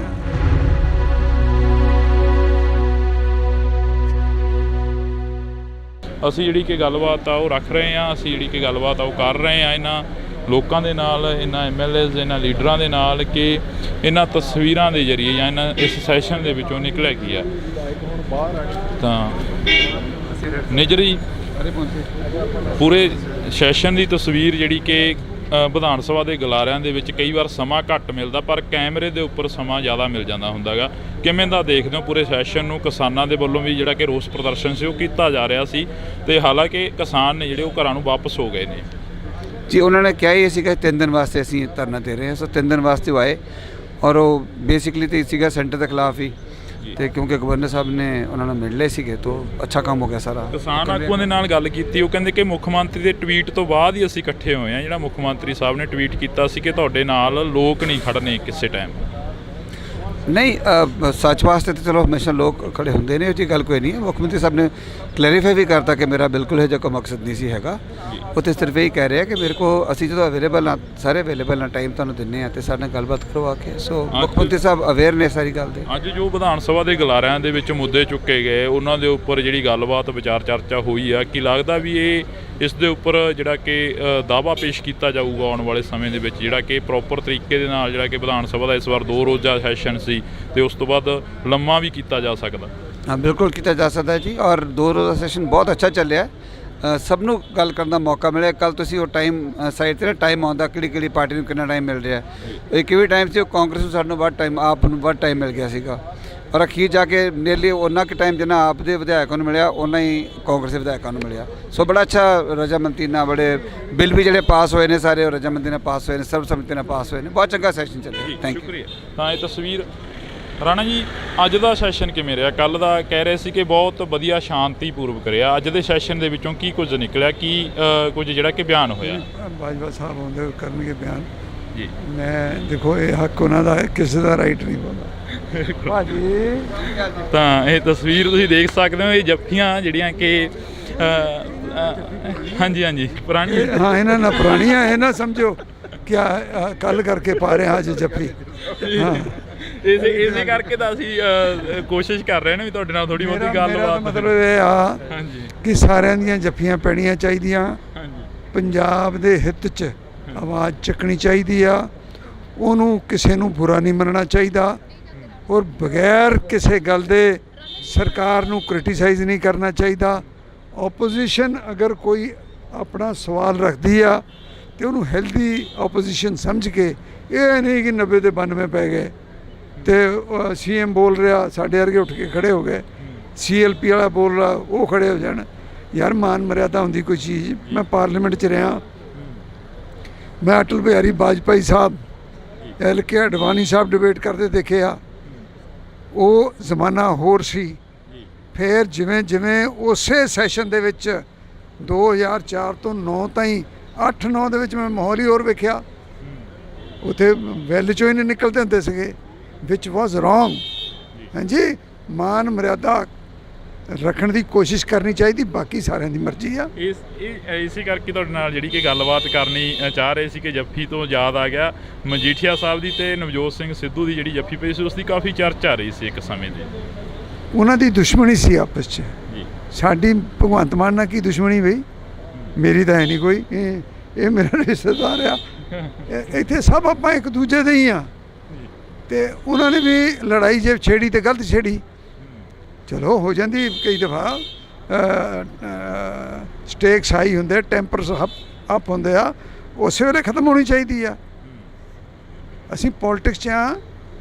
[SPEAKER 1] ਅਸੀਂ ਜਿਹੜੀ ਕਿ ਗੱਲਬਾਤ ਆ ਉਹ ਰੱਖ ਰਹੇ ਹਾਂ, ਅਸੀਂ ਜਿਹੜੀ ਕਿ ਗੱਲਬਾਤ ਆ ਉਹ ਕਰ ਰਹੇ ਹਾਂ ਇਹਨਾਂ ਲੋਕਾਂ ਦੇ ਨਾਲ, ਇਹਨਾਂ MLAs, ਇਹਨਾਂ ਲੀਡਰਾਂ ਦੇ ਨਾਲ ਕਿ ਇਹਨਾਂ ਤਸਵੀਰਾਂ ਦੇ ਜ਼ਰੀਏ ਜਾਂ ਇਹਨਾਂ ਇਸ ਸੈਸ਼ਨ ਦੇ ਵਿੱਚੋਂ ਨਿਕਲਿਆ ਕੀ ਆ। ਤਾਂ ਨਿਜਰੀ ਪੂਰੇ ਸੈਸ਼ਨ ਦੀ ਤਸਵੀਰ ਜਿਹੜੀ ਕਿ ਵਿਧਾਨ ਸਭਾ ਦੇ ਗਲਾਰਿਆਂ ਦੇ ਵਿੱਚ ਕਈ ਵਾਰ ਸਮਾਂ ਘੱਟ ਮਿਲਦਾ, ਪਰ ਕੈਮਰੇ ਦੇ ਉੱਪਰ ਸਮਾਂ ਜ਼ਿਆਦਾ ਮਿਲ ਜਾਂਦਾ ਹੁੰਦਾ ਗਾ। ਕਿਵੇਂ ਦਾ ਦੇਖਦੇ ਹੋ ਪੂਰੇ ਸੈਸ਼ਨ ਨੂੰ? ਕਿਸਾਨਾਂ ਦੇ ਵੱਲੋਂ ਵੀ ਜਿਹੜਾ ਕਿ ਰੋਸ ਪ੍ਰਦਰਸ਼ਨ ਸੀ ਉਹ ਕੀਤਾ ਜਾ ਰਿਹਾ ਸੀ, ਤੇ ਹਾਲਾਂਕਿ ਕਿਸਾਨ ਨੇ ਜਿਹੜੇ ਉਹ ਘਰਾਂ ਨੂੰ ਵਾਪਸ ਹੋ ਗਏ ਨੇ।
[SPEAKER 3] ਜੀ ਉਹਨਾਂ ਨੇ ਕਿਹਾ ਹੀ ਸੀਗਾ 3 ਦਿਨ ਵਾਸਤੇ ਅਸੀਂ ਧਰਨਾ ਦੇ ਰਹੇ ਹਾਂ, ਸੋ 3 ਦਿਨ ਵਾਸਤੇ ਉਹ ਆਏ। ਔਰ ਉਹ ਬੇਸਿਕਲੀ ਤਾਂ ਸੀਗਾ ਸੈਂਟਰ ਦੇ ਖਿਲਾਫ ਹੀ, ਤੇ ਕਿਉਂਕਿ ਗਵਰਨਰ ਸਾਹਿਬ ਨੇ ਉਹਨਾਂ ਨੂੰ ਮਿਲ ਲਏ ਸੀਗੇ ਤਾਂ ਅੱਛਾ ਕੰਮ ਹੋ ਗਿਆ ਸਾਰਾ।
[SPEAKER 1] ਕਿਸਾਨ ਆਗੂਆਂ ਦੇ ਨਾਲ ਗੱਲ ਕੀਤੀ, ਉਹ ਕਹਿੰਦੇ ਕਿ ਮੁੱਖ ਮੰਤਰੀ ਦੇ ਟਵੀਟ ਤੋਂ ਬਾਅਦ ਹੀ ਅਸੀਂ ਇਕੱਠੇ ਹੋਏ ਹਾਂ। ਜਿਹੜਾ ਮੁੱਖ ਮੰਤਰੀ ਸਾਹਿਬ ਨੇ ਟਵੀਟ ਕੀਤਾ ਸੀ ਕਿ ਤੁਹਾਡੇ ਨਾਲ ਲੋਕ ਨਹੀਂ ਖੜਨੇ ਕਿਸੇ ਟਾਈਮ।
[SPEAKER 3] ਨਹੀਂ, ਸੱਚ ਵਾਸਤੇ ਤਾਂ ਚਲੋ ਹਮੇਸ਼ਾ ਲੋਕ ਖੜੇ ਹੁੰਦੇ ਨੇ, ਉਹ 'ਚ ਗੱਲ ਕੋਈ ਨਹੀਂ ਹੈ। ਮੁੱਖ ਮੰਤਰੀ ਸਾਹਿਬ ਨੇ ਕਲੈਰੀਫਾਈ ਵੀ ਕਰਤਾ ਕਿ ਮੇਰਾ ਬਿਲਕੁਲ ਇਹ ਜਿਹਾ ਕੋਈ ਮਕਸਦ ਨਹੀਂ ਸੀ ਹੈਗਾ। ਉਹ ਤਾਂ ਸਿਰਫ ਇਹ ਕਹਿ ਰਿਹਾ ਕਿ ਮੇਰੇ ਕੋਲ ਅਸੀਂ ਜਦੋਂ ਅਵੇਲੇਬਲ ਹਾਂ, ਸਾਰੇ ਅਵੇਲੇਬਲ ਹਾਂ, ਟਾਈਮ ਤੁਹਾਨੂੰ ਦਿੰਦੇ ਹਾਂ, ਅਤੇ ਸਾਡੇ ਨਾਲ ਗੱਲਬਾਤ ਕਰਵਾ ਕੇ। ਸੋ ਮੁੱਖ ਮੰਤਰੀ ਸਾਹਿਬ ਅਵੇਅਰ ਨੇ ਸਾਰੀ ਗੱਲ ਦੇ।
[SPEAKER 1] ਅੱਜ ਜੋ ਵਿਧਾਨ ਸਭਾ ਦੇ ਗਲਾਰਿਆਂ ਦੇ ਵਿੱਚ ਮੁੱਦੇ ਚੁੱਕੇ ਗਏ, ਉਹਨਾਂ ਦੇ ਉੱਪਰ ਜਿਹੜੀ ਗੱਲਬਾਤ ਵਿਚਾਰ ਚਰਚਾ ਹੋਈ ਆ, ਕੀ ਲੱਗਦਾ ਵੀ ਇਸ ਦੇ ਉੱਪਰ ਜਿਹੜਾ ਕਿ ਦਾਅਵਾ ਪੇਸ਼ ਕੀਤਾ ਜਾਊਗਾ ਆਉਣ ਵਾਲੇ ਸਮੇਂ ਦੇ ਵਿੱਚ, ਜਿਹੜਾ ਕਿ ਪ੍ਰੋਪਰ ਤਰੀਕੇ ਦੇ ਨਾਲ ਜਿਹੜਾ ਕਿ ਵਿਧਾਨ ਸਭਾ ਦਾ ਇਸ ਵਾਰ 2 ਰੋਜ਼ਾ ਸੈਸ਼ਨ ਸੀ ਤੇ ਉਸ ਤੋਂ ਬਾਅਦ ਲੰਮਾ ਵੀ ਕੀਤਾ ਜਾ ਸਕਦਾ?
[SPEAKER 3] ਹਾਂ, ਬਿਲਕੁਲ ਕੀਤਾ ਜਾ ਸਕਦਾ ਜੀ। ਔਰ 2 ਰੋਜ਼ਾ ਸੈਸ਼ਨ ਬਹੁਤ ਅੱਛਾ ਚੱਲਿਆ। ਸਭ ਨੂੰ ਗੱਲ ਕਰਨ ਦਾ ਮੌਕਾ ਮਿਲਿਆ। ਕੱਲ ਤੁਸੀਂ ਉਹ ਟਾਈਮ ਸਾਈਡ 'ਤੇ ਟਾਈਮ ਆਉਂਦਾ ਕਿਹੜੀ ਪਾਰਟੀ ਨੂੰ ਕਿੰਨਾ ਟਾਈਮ ਮਿਲ ਰਿਹਾ। ਇੱਕ ਵੀ ਟਾਈਮ ਸੀ ਉਹ ਕਾਂਗਰਸ ਨੂੰ ਸਾਨੂੰ ਵੱਧ ਟਾਈਮ, ਆਪ ਨੂੰ ਵੱਧ ਟਾਈਮ ਮਿਲ ਗਿਆ ਸੀਗਾ। ਔਰ ਅਖੀਰ ਜਾ ਕੇ ਨੀਅਰਲੀ ਉਹਨਾਂ ਕੁ ਟਾਈਮ ਜਿੰਨਾ ਆਪ ਦੇ ਵਿਧਾਇਕਾਂ ਨੂੰ ਮਿਲਿਆ ਉਹਨਾਂ ਹੀ ਕਾਂਗਰਸ ਦੇ ਵਿਧਾਇਕਾਂ ਨੂੰ ਮਿਲਿਆ। ਸੋ ਬੜਾ ਅੱਛਾ ਰਜਾਮੰਦੀ ਨਾਲ ਬੜੇ ਬਿੱਲ ਵੀ ਜਿਹੜੇ ਪਾਸ ਹੋਏ ਨੇ ਸਾਰੇ ਉਹ ਰਜਾਮੰਦੀ ਨਾਲ ਪਾਸ ਹੋਏ ਨੇ, ਸਰਬਸੰਮਤੀ ਨਾਲ ਪਾਸ ਹੋਏ ਨੇ। ਬਹੁਤ ਚੰਗਾ ਸੈਸ਼ਨ ਚੱਲਿਆ। Thank you.
[SPEAKER 1] ਸ਼ੁਕਰੀਆ। ਤਾਂ ਇਹ ਤਸਵੀਰ ਰਾਣਾ ਜੀ, ਅੱਜ ਦਾ ਸੈਸ਼ਨ ਕਿਵੇਂ ਰਿਹਾ? ਕੱਲ ਦਾ ਕਹਿ ਰਹੇ ਸੀ ਕਿ ਬਹੁਤ ਵਧੀਆ ਸ਼ਾਂਤੀਪੂਰਵਕ ਰਿਹਾ। ਅੱਜ ਦੇ ਸੈਸ਼ਨ ਦੇ ਵਿੱਚੋਂ ਕੀ ਕੁਝ ਨਿਕਲਿਆ, ਕੀ ਕੁਝ ਜਿਹੜਾ ਕਿ ਬਿਆਨ ਹੋਇਆ?
[SPEAKER 2] ਬਾਜਵਾ ਸਾਹਿਬ ਆਉਂਦੇ ਕਰਨਗੇ ਬਿਆਨ
[SPEAKER 1] ਜੀ।
[SPEAKER 2] ਮੈਂ ਦੇਖੋ ਇਹ ਹੱਕ ਉਹਨਾਂ ਦਾ ਹੈ, ਕਿਸੇ ਦਾ ਰਾਈਟ ਨਹੀਂ ਬੋਲਦਾ ਭਾਜੀ।
[SPEAKER 1] ਤਾਂ ਇਹ ਤਸਵੀਰ ਤੁਸੀਂ ਦੇਖ ਸਕਦੇ ਹੋ, ਇਹ ਜੱਫੀਆਂ ਜਿਹੜੀਆਂ ਕਿ ਹਾਂਜੀ ਹਾਂਜੀ ਪੁਰਾਣੀ,
[SPEAKER 2] ਹਾਂ ਇਹਨਾਂ ਨਾਲ ਪੁਰਾਣੀਆਂ, ਇਹ ਨਾ ਸਮਝੋ ਕਿ ਕੱਲ ਕਰਕੇ ਪਾ ਰਹੇ ਹਾਂ ਅੱਜ ਜੱਫੀ। ਹਾਂ
[SPEAKER 1] ਇਸੇ ਕਰਕੇ ਤਾਂ ਅਸੀਂ ਕੋਸ਼ਿਸ਼ ਕਰ ਰਹੇ ਨੇ ਵੀ ਤੁਹਾਡੇ ਨਾਲ ਥੋੜੀ ਬਹੁਤੀ ਗੱਲਬਾਤ।
[SPEAKER 2] ਮਤਲਬ ਇਹ ਆ
[SPEAKER 1] ਹਾਂਜੀ
[SPEAKER 2] ਕਿ ਸਾਰਿਆਂ ਦੀਆਂ ਜੱਫੀਆਂ ਪੈਣੀਆਂ ਚਾਹੀਦੀਆਂ,
[SPEAKER 1] ਹਾਂਜੀ
[SPEAKER 2] ਪੰਜਾਬ ਦੇ ਹਿੱਤ 'ਚ ਆਵਾਜ਼ ਚੱਕਣੀ ਚਾਹੀਦੀ ਆ, ਉਹਨੂੰ ਕਿਸੇ ਨੂੰ ਬੁਰਾ ਨਹੀਂ ਮੰਨਣਾ ਚਾਹੀਦਾ, ਔਰ ਬਗੈਰ ਕਿਸੇ ਗੱਲ ਦੇ ਸਰਕਾਰ ਨੂੰ ਕ੍ਰਿਟੀਸਾਈਜ਼ ਨਹੀਂ ਕਰਨਾ ਚਾਹੀਦਾ। ਓਪੋਜੀਸ਼ਨ ਅਗਰ ਕੋਈ ਆਪਣਾ ਸਵਾਲ ਰੱਖਦੀ ਆ ਤੇ ਉਹਨੂੰ ਹੈਲਦੀ ਓਪੋਜੀਸ਼ਨ ਸਮਝ ਕੇ, ਇਹ ਨਹੀਂ ਕਿ 90 ਦੇ 92 ਪੈ ਗਏ ਤੇ ਸੀਐਮ ਬੋਲ ਰਿਹਾ ਸਾਡੇ ਵਰਗੇ ਉੱਠ ਕੇ ਖੜੇ ਹੋ ਗਏ, ਸੀਐਲਪੀ ਵਾਲਾ ਬੋਲ ਰਿਹਾ ਉਹ ਖੜੇ ਹੋ ਜਾਣ। ਯਾਰ ਮਾਨ ਮਰਿਆਦਾ ਹੁੰਦੀ ਕੋਈ ਚੀਜ਼। ਮੈਂ ਪਾਰਲੀਮੈਂਟ 'ਚ ਰਿਹਾ, ਮੈਂ ਅਟਲ ਬਿਹਾਰੀ ਵਾਜਪਾਈ ਸਾਹਿਬ, LK ਅਡਵਾਨੀ ਸਾਹਿਬ ਡਿਬੇਟ ਕਰਦੇ ਦੇਖੇ ਆ। ਉਹ ਜ਼ਮਾਨਾ ਹੋਰ ਸੀ। ਫਿਰ ਜਿਵੇਂ ਜਿਵੇਂ ਉਸੇ ਸੈਸ਼ਨ ਦੇ ਵਿੱਚ 2004 ਤੋਂ 9 ਤਾਈਂ 8-9 ਦੇ ਵਿੱਚ ਮੈਂ ਮਾਹੌਲ ਹੀ ਹੋਰ ਵੇਖਿਆ। ਉੱਥੇ ਵੈਲ 'ਚੋਂ ਹੀ ਨਹੀਂ ਨਿਕਲਦੇ ਹੁੰਦੇ ਸੀਗੇ, ਵਿਚ ਵਾਜ਼ ਰੋਂਗ। ਹਾਂਜੀ, ਮਾਨ ਮਰਿਆਦਾ ਰੱਖਣ ਦੀ ਕੋਸ਼ਿਸ਼ ਕਰਨੀ ਚਾਹੀਦੀ, ਬਾਕੀ ਸਾਰਿਆਂ ਦੀ ਮਰਜ਼ੀ ਆ।
[SPEAKER 1] ਇਸੇ ਕਰਕੇ ਤੁਹਾਡੇ ਨਾਲ ਜਿਹੜੀ ਕਿ ਗੱਲਬਾਤ ਕਰਨੀ ਚਾਹ ਰਹੇ ਸੀ ਕਿ ਜੱਫੀ ਤੋਂ ਯਾਦ ਆ ਗਿਆ ਮਜੀਠੀਆ ਸਾਹਿਬ ਦੀ ਤੇ ਨਵਜੋਤ ਸਿੰਘ ਸਿੱਧੂ ਦੀ ਜਿਹੜੀ ਜੱਫੀ ਪਈ ਸੀ, ਉਸ ਦੀ ਕਾਫੀ ਚਰਚਾ ਰਹੀ ਸੀ ਇੱਕ ਸਮੇਂ ਦੀ।
[SPEAKER 2] ਉਹਨਾਂ ਦੀ ਦੁਸ਼ਮਣੀ ਸੀ ਆਪਸ 'ਚ। ਸਾਡੀ ਭਗਵੰਤ ਮਾਨ ਨਾਲ ਕੀ ਦੁਸ਼ਮਣੀ ਬਈ? ਮੇਰੀ ਤਾਂ ਹੈ ਨਹੀਂ ਕੋਈ। ਇਹ ਮੇਰਾ ਰਿਸ਼ਤੇਦਾਰ ਆ, ਇੱਥੇ ਸਭ ਆਪਾਂ ਇੱਕ ਦੂਜੇ ਦੇ ਹੀ ਆ। ਤੇ ਉਹਨਾਂ ਨੇ ਵੀ ਲੜਾਈ ਜੇ ਛੇੜੀ ਤੇ ਗਲਤ ਛੇੜੀ, ਚਲੋ ਹੋ ਜਾਂਦੀ ਕਈ ਦਫਾ। ਸਟੇਕਸ ਹਾਈ ਹੁੰਦੇ, ਟੈਂਪਰਸ ਅਪ ਹੁੰਦੇ ਆ, ਉਸੇ ਵੇਲੇ ਖਤਮ ਹੋਣੀ ਚਾਹੀਦੀ ਆ। ਅਸੀਂ ਪੋਲਿਟਿਕਸ 'ਚ ਆ,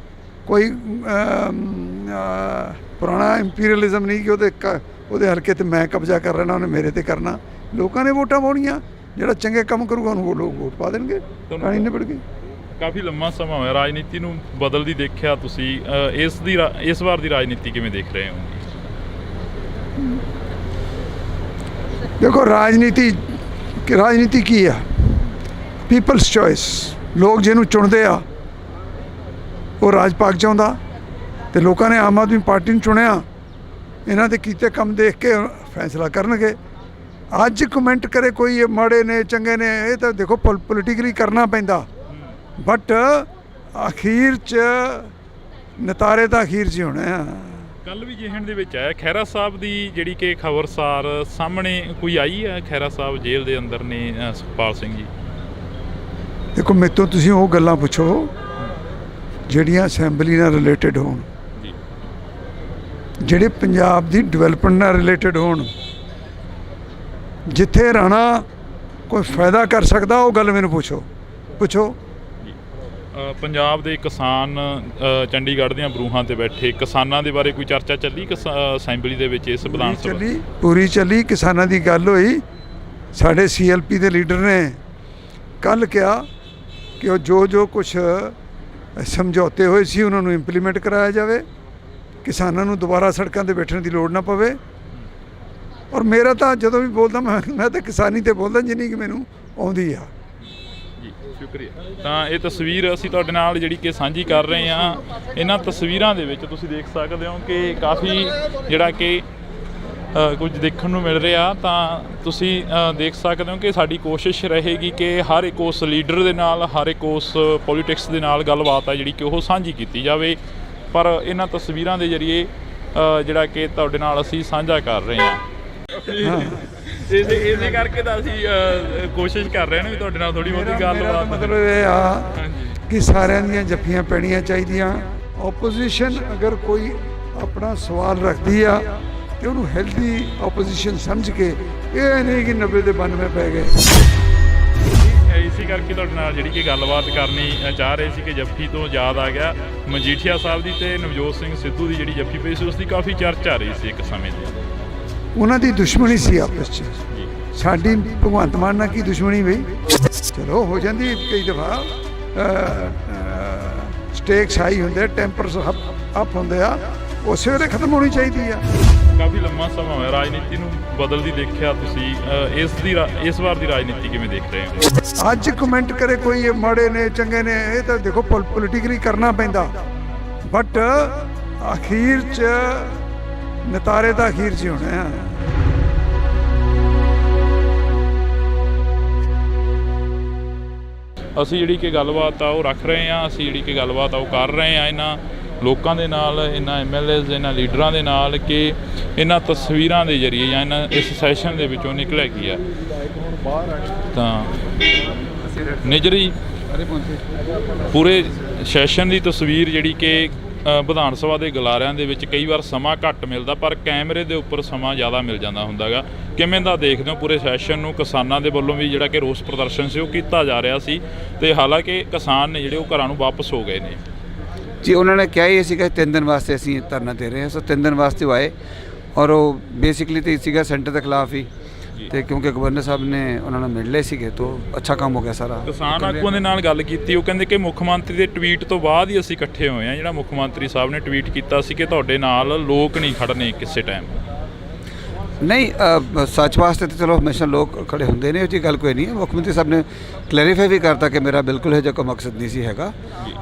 [SPEAKER 2] ਕੋਈ ਪੁਰਾਣਾ ਇੰਪੀਰੀਅਲਿਜ਼ਮ ਨਹੀਂ ਕਿ ਉਹਦੇ ਹਲਕੇ 'ਤੇ ਮੈਂ ਕਬਜ਼ਾ ਕਰ ਲੈਣਾ, ਉਹਨੇ ਮੇਰੇ 'ਤੇ ਕਰਨਾ। ਲੋਕਾਂ ਨੇ ਵੋਟਾਂ ਪਾਉਣੀਆਂ, ਜਿਹੜਾ ਚੰਗੇ ਕੰਮ ਕਰੂਗਾ ਉਹਨੂੰ ਉਹ ਲੋਕ ਵੋਟ ਪਾ ਦੇਣਗੇ, ਕਹਾਣੀ ਨਿਬੜ ਗਈ।
[SPEAKER 1] ਕਾਫੀ ਲੰਮਾ ਸਮਾਂ ਹੋਇਆ ਰਾਜਨੀਤੀ ਨੂੰ ਬਦਲਦੀ ਦੇਖਿਆ ਤੁਸੀਂ, ਇਸ ਵਾਰ ਦੀ ਰਾਜਨੀਤੀ ਕਿਵੇਂ ਦੇਖ ਰਹੇ ਹੋ?
[SPEAKER 2] ਦੇਖੋ ਰਾਜਨੀਤੀ ਕੀ ਆ? People's choice. ਲੋਕ ਜਿਹਨੂੰ ਚੁਣਦੇ ਆ ਉਹ ਰਾਜ ਪਾਕ ਚਾਹੁੰਦਾ, ਤੇ ਲੋਕਾਂ ਨੇ ਆਮ ਆਦਮੀ ਪਾਰਟੀ ਨੂੰ ਚੁਣਿਆ। ਇਹਨਾਂ ਦੇ ਕੀਤੇ ਕੰਮ ਦੇਖ ਕੇ ਫੈਸਲਾ ਕਰਨਗੇ। ਅੱਜ ਕਮੈਂਟ ਕਰੇ ਕੋਈ ਇਹ ਮਾੜੇ ਨੇ ਚੰਗੇ ਨੇ, ਇਹ ਤਾਂ ਦੇਖੋ ਪੋਲੀਟੀਕਲੀ ਕਰਨਾ ਪੈਂਦਾ, ਬਟ ਅਖੀਰ 'ਚ ਨਤਾਰੇ ਤਾਂ ਅਖੀਰ 'ਚ ਹੋਣੇ ਆ।
[SPEAKER 1] ਕੱਲ ਵੀ ਜਿਹਨ ਦੇ ਵਿੱਚ ਆਇਆ ਖਹਿਰਾ ਸਾਹਿਬ ਦੀ ਜਿਹੜੀ ਕਿ ਖਬਰਸਾਰ ਸਾਹਮਣੇ ਕੋਈ ਆਈ ਹੈ। ਖਹਿਰਾ ਸਾਹਿਬ ਜੇਲ੍ਹ ਦੇ ਅੰਦਰ ਨੇ, ਸੁਖਪਾਲ ਸਿੰਘ ਜੀ।
[SPEAKER 2] ਦੇਖੋ ਮੇਰੇ ਤੋਂ ਤੁਸੀਂ ਉਹ ਗੱਲਾਂ ਪੁੱਛੋ ਜਿਹੜੀਆਂ ਅਸੈਂਬਲੀ ਨਾਲ ਰਿਲੇਟਡ ਹੋਣ, ਜਿਹੜੇ ਪੰਜਾਬ ਦੀ ਡਿਵੈਲਪਮੈਂਟ ਨਾਲ ਰਿਲੇਟਡ ਹੋਣ। ਜਿੱਥੇ ਰਾਣਾ ਕੋਈ ਫਾਇਦਾ ਕਰ ਸਕਦਾ ਉਹ ਗੱਲ ਮੈਨੂੰ ਪੁੱਛੋ।
[SPEAKER 1] ਪੰਜਾਬ ਦੇ ਕਿਸਾਨ ਚੰਡੀਗੜ੍ਹ ਦੀਆਂ ਬਰੂਹਾਂ ਤੇ ਬੈਠੇ ਕਿਸਾਨਾਂ ਦੇ ਬਾਰੇ ਕੋਈ ਚਰਚਾ ਚੱਲੀ ਅਸੈਂਬਲੀ ਦੇ ਵਿੱਚ? ਇਸ ਵਿਧਾਨ ਸਭਾ
[SPEAKER 2] ਪੂਰੀ ਚੱਲੀ, ਕਿਸਾਨਾਂ ਦੀ ਗੱਲ ਹੋਈ। ਸਾਡੇ CLP ਦੇ ਲੀਡਰ ਨੇ ਕੱਲ੍ਹ ਕਿਹਾ ਕਿ ਉਹ ਜੋ ਕੁਛ ਸਮਝੌਤੇ ਹੋਏ ਸੀ ਉਹਨਾਂ ਨੂੰ ਇੰਪਲੀਮੈਂਟ ਕਰਾਇਆ ਜਾਵੇ, ਕਿਸਾਨਾਂ ਨੂੰ ਦੁਬਾਰਾ ਸੜਕਾਂ 'ਤੇ ਬੈਠਣ ਦੀ ਲੋੜ ਨਾ ਪਵੇ। ਔਰ ਮੇਰਾ ਤਾਂ ਜਦੋਂ ਵੀ ਬੋਲਦਾ ਮੈਂ ਤਾਂ ਕਿਸਾਨੀ 'ਤੇ ਬੋਲਦਾ ਜਿੰਨੀ ਕਿ ਮੈਨੂੰ ਆਉਂਦੀ ਆ।
[SPEAKER 1] ਜੀ ਸ਼ੁਕਰੀਆ। ਤਾਂ ਇਹ ਤਸਵੀਰ ਅਸੀਂ ਤੁਹਾਡੇ ਨਾਲ ਜਿਹੜੀ ਕਿ ਸਾਂਝੀ ਕਰ ਰਹੇ ਹਾਂ। ਇਹਨਾਂ ਤਸਵੀਰਾਂ ਦੇ ਵਿੱਚ ਤੁਸੀਂ ਦੇਖ ਸਕਦੇ ਹੋ ਕਿ ਕਾਫੀ ਜਿਹੜਾ ਕਿ ਕੁਝ ਦੇਖਣ ਨੂੰ ਮਿਲ ਰਿਹਾ। ਤਾਂ ਤੁਸੀਂ ਦੇਖ ਸਕਦੇ ਹੋ ਕਿ ਸਾਡੀ ਕੋਸ਼ਿਸ਼ ਰਹੇਗੀ ਕਿ ਹਰ ਇੱਕ ਉਸ ਲੀਡਰ ਦੇ ਨਾਲ, ਹਰ ਇੱਕ ਉਸ ਪੋਲੀਟਿਕਸ ਦੇ ਨਾਲ ਗੱਲਬਾਤ ਆ ਜਿਹੜੀ ਕਿ ਉਹ ਸਾਂਝੀ ਕੀਤੀ ਜਾਵੇ। ਪਰ ਇਹਨਾਂ ਤਸਵੀਰਾਂ ਦੇ ਜ਼ਰੀਏ ਜਿਹੜਾ ਕਿ ਤੁਹਾਡੇ ਨਾਲ ਅਸੀਂ ਸਾਂਝਾ ਕਰ ਰਹੇ ਹਾਂ। ਇਸੇ ਕਰਕੇ ਤਾਂ ਅਸੀਂ ਕੋਸ਼ਿਸ਼ ਕਰ ਰਹੇ ਹਾਂ ਵੀ ਤੁਹਾਡੇ ਨਾਲ ਥੋੜੀ ਬਹੁਤੀ ਗੱਲਬਾਤ।
[SPEAKER 2] ਮਤਲਬ ਇਹ ਆ ਕਿ ਸਾਰਿਆਂ ਦੀਆਂ ਜੱਫੀਆਂ ਪੈਣੀਆਂ ਚਾਹੀਦੀਆਂ। ਓਪੋਜੀਸ਼ਨ ਅਗਰ ਕੋਈ ਆਪਣਾ ਸਵਾਲ ਰੱਖਦੀ ਆ ਤੇ ਉਹਨੂੰ ਹੈਲਦੀ ਓਪੋਜੀਸ਼ਨ ਸਮਝ ਕੇ, ਇਹ ਨਹੀਂ ਕਿ 90 ਦੇ 92 ਪੈ ਗਏ।
[SPEAKER 1] ਇਸੇ ਕਰਕੇ ਤੁਹਾਡੇ ਨਾਲ ਜਿਹੜੀ ਕਿ ਗੱਲਬਾਤ ਕਰਨੀ ਚਾਹ ਰਹੇ ਸੀ ਕਿ ਜੱਫੀ ਤੋਂ ਯਾਦ ਆ ਗਿਆ ਮਜੀਠੀਆ ਸਾਹਿਬ ਦੀ ਤੇ ਨਵਜੋਤ ਸਿੰਘ ਸਿੱਧੂ ਦੀ ਜਿਹੜੀ ਜੱਫੀ ਪਈ ਸੀ ਉਸ ਦੀ ਕਾਫੀ ਚਰਚਾ ਆ ਰਹੀ ਸੀ ਇੱਕ ਸਮੇਂ ਦੀ।
[SPEAKER 2] ਉਹਨਾਂ ਦੀ ਦੁਸ਼ਮਣੀ ਸੀ ਆਪਸ 'ਚ, ਸਾਡੀ ਭਗਵੰਤ ਮਾਨ ਨਾਲ ਕੀ ਦੁਸ਼ਮਣੀ ਬਈ? ਚਲੋ ਹੋ ਜਾਂਦੀ ਕਈ ਦਫਾ, ਸਟੇਕਸ ਹਾਈ ਹੁੰਦੇ, ਟੈਂਪਰਸ ਅਪ ਹੁੰਦੇ ਆ, ਉਸੇ ਵੇਲੇ ਖਤਮ ਹੋਣੀ ਚਾਹੀਦੀ ਆ।
[SPEAKER 1] ਕਾਫੀ ਲੰਮਾ ਸਮਾਂ ਹੋਇਆ ਰਾਜਨੀਤੀ ਨੂੰ ਬਦਲਦੀ ਦੇਖਿਆ ਤੁਸੀਂ, ਇਸ ਵਾਰ ਦੀ ਰਾਜਨੀਤੀ ਕਿਵੇਂ ਦੇਖ ਰਹੇ ਹੋ?
[SPEAKER 2] ਅੱਜ ਕਮੈਂਟ ਕਰੇ ਕੋਈ ਇਹ ਮਾੜੇ ਨੇ ਚੰਗੇ ਨੇ, ਇਹ ਤਾਂ ਦੇਖੋ ਪੋਲੀਟੀਕਲੀ ਕਰਨਾ ਪੈਂਦਾ, ਬਟ ਅਖੀਰ 'ਚ ਨਤਾਰੇ ਤਾਂ ਅਖੀਰ 'ਚ ਹੀ ਹੋਣੇ ਆ।
[SPEAKER 1] ਅਸੀਂ ਜਿਹੜੀ ਕਿ ਗੱਲਬਾਤ ਆ ਉਹ ਰੱਖ ਰਹੇ ਹਾਂ, ਅਸੀਂ ਜਿਹੜੀ ਕਿ ਗੱਲਬਾਤ ਆ ਉਹ ਕਰ ਰਹੇ ਹਾਂ ਇਹਨਾਂ ਲੋਕਾਂ ਦੇ ਨਾਲ, ਇਹਨਾਂ MLAs ਇਹਨਾਂ ਲੀਡਰਾਂ ਦੇ ਨਾਲ ਕਿ ਇਹਨਾਂ ਤਸਵੀਰਾਂ ਦੇ ਜ਼ਰੀਏ ਜਾਂ ਇਹਨਾਂ ਇਸ ਸੈਸ਼ਨ ਦੇ ਵਿੱਚੋਂ ਨਿਕਲਿਆ ਕੀ ਆ। ਤਾਂ ਨਿਜਰੀ ਪੂਰੇ ਸੈਸ਼ਨ ਦੀ ਤਸਵੀਰ ਜਿਹੜੀ ਕਿ ਵਿਧਾਨ ਸਭਾ ਦੇ ਗਲਾਰਿਆਂ ਦੇ ਵਿੱਚ ਕਈ ਵਾਰ ਸਮਾਂ ਘੱਟ ਮਿਲਦਾ, ਪਰ ਕੈਮਰੇ ਦੇ ਉੱਪਰ ਸਮਾਂ ਜ਼ਿਆਦਾ ਮਿਲ ਜਾਂਦਾ ਹੁੰਦਾ ਗਾ। ਕਿਵੇਂ ਦਾ ਦੇਖਦੇ ਹੋ ਪੂਰੇ ਸੈਸ਼ਨ ਨੂੰ? ਕਿਸਾਨਾਂ ਦੇ ਵੱਲੋਂ ਵੀ ਜਿਹੜਾ ਕਿ ਰੋਸ ਪ੍ਰਦਰਸ਼ਨ ਸੀ ਉਹ ਕੀਤਾ ਜਾ ਰਿਹਾ ਸੀ, ਤੇ ਹਾਲਾਂਕਿ ਕਿਸਾਨ ਨੇ ਜਿਹੜੇ ਉਹ ਘਰਾਂ ਨੂੰ ਵਾਪਸ ਹੋ ਗਏ ਨੇ।
[SPEAKER 3] ਜੀ ਉਹਨਾਂ ਨੇ ਕਿਹਾ ਹੀ ਸੀਗਾ 3 ਦਿਨ ਵਾਸਤੇ ਅਸੀਂ ਧਰਨਾ ਦੇ ਰਹੇ ਹਾਂ, ਸੋ 3 ਦਿਨ ਵਾਸਤੇ ਉਹ ਆਏ, ਔਰ ਉਹ ਬੇਸਿਕਲੀ ਤਾਂ ਸੀਗਾ ਸੈਂਟਰ ਦੇ ਖਿਲਾਫ ਹੀ, ਤੇ ਕਿਉਂਕਿ ਗਵਰਨਰ ਸਾਹਿਬ ਨੇ ਉਹਨਾਂ ਨੂੰ ਮਿਲ ਲਏ ਸੀਗੇ ਤਾਂ ਅੱਛਾ ਕੰਮ ਹੋ ਗਿਆ ਸਾਰਾ।
[SPEAKER 1] ਕਿਸਾਨ ਆਗੂਆਂ ਦੇ ਨਾਲ ਗੱਲ ਕੀਤੀ, ਉਹ ਕਹਿੰਦੇ ਕਿ ਮੁੱਖ ਮੰਤਰੀ ਦੇ ਟਵੀਟ ਤੋਂ ਬਾਅਦ ਹੀ ਅਸੀਂ ਇਕੱਠੇ ਹੋਏ ਹਾਂ। ਜਿਹੜਾ ਮੁੱਖ ਮੰਤਰੀ ਸਾਹਿਬ ਨੇ ਟਵੀਟ ਕੀਤਾ ਸੀ ਕਿ ਤੁਹਾਡੇ ਨਾਲ ਲੋਕ ਨਹੀਂ ਖੜਨੇ ਕਿਸੇ ਟਾਈਮ।
[SPEAKER 3] ਨਹੀਂ, ਸੱਚ ਵਾਸਤੇ ਤਾਂ ਚਲੋ ਹਮੇਸ਼ਾ ਲੋਕ ਖੜੇ ਹੁੰਦੇ ਨੇ, ਉਹ ਜੀ ਗੱਲ ਕੋਈ ਨਹੀਂ ਹੈ। ਮੁੱਖ ਮੰਤਰੀ ਸਾਹਿਬ ਨੇ ਕਲੈਰੀਫਾਈ ਵੀ ਕਰਤਾ ਕਿ ਮੇਰਾ ਬਿਲਕੁਲ ਇਹ ਜਿਹਾ ਕੋਈ ਮਕਸਦ ਨਹੀਂ ਸੀ ਹੈਗਾ।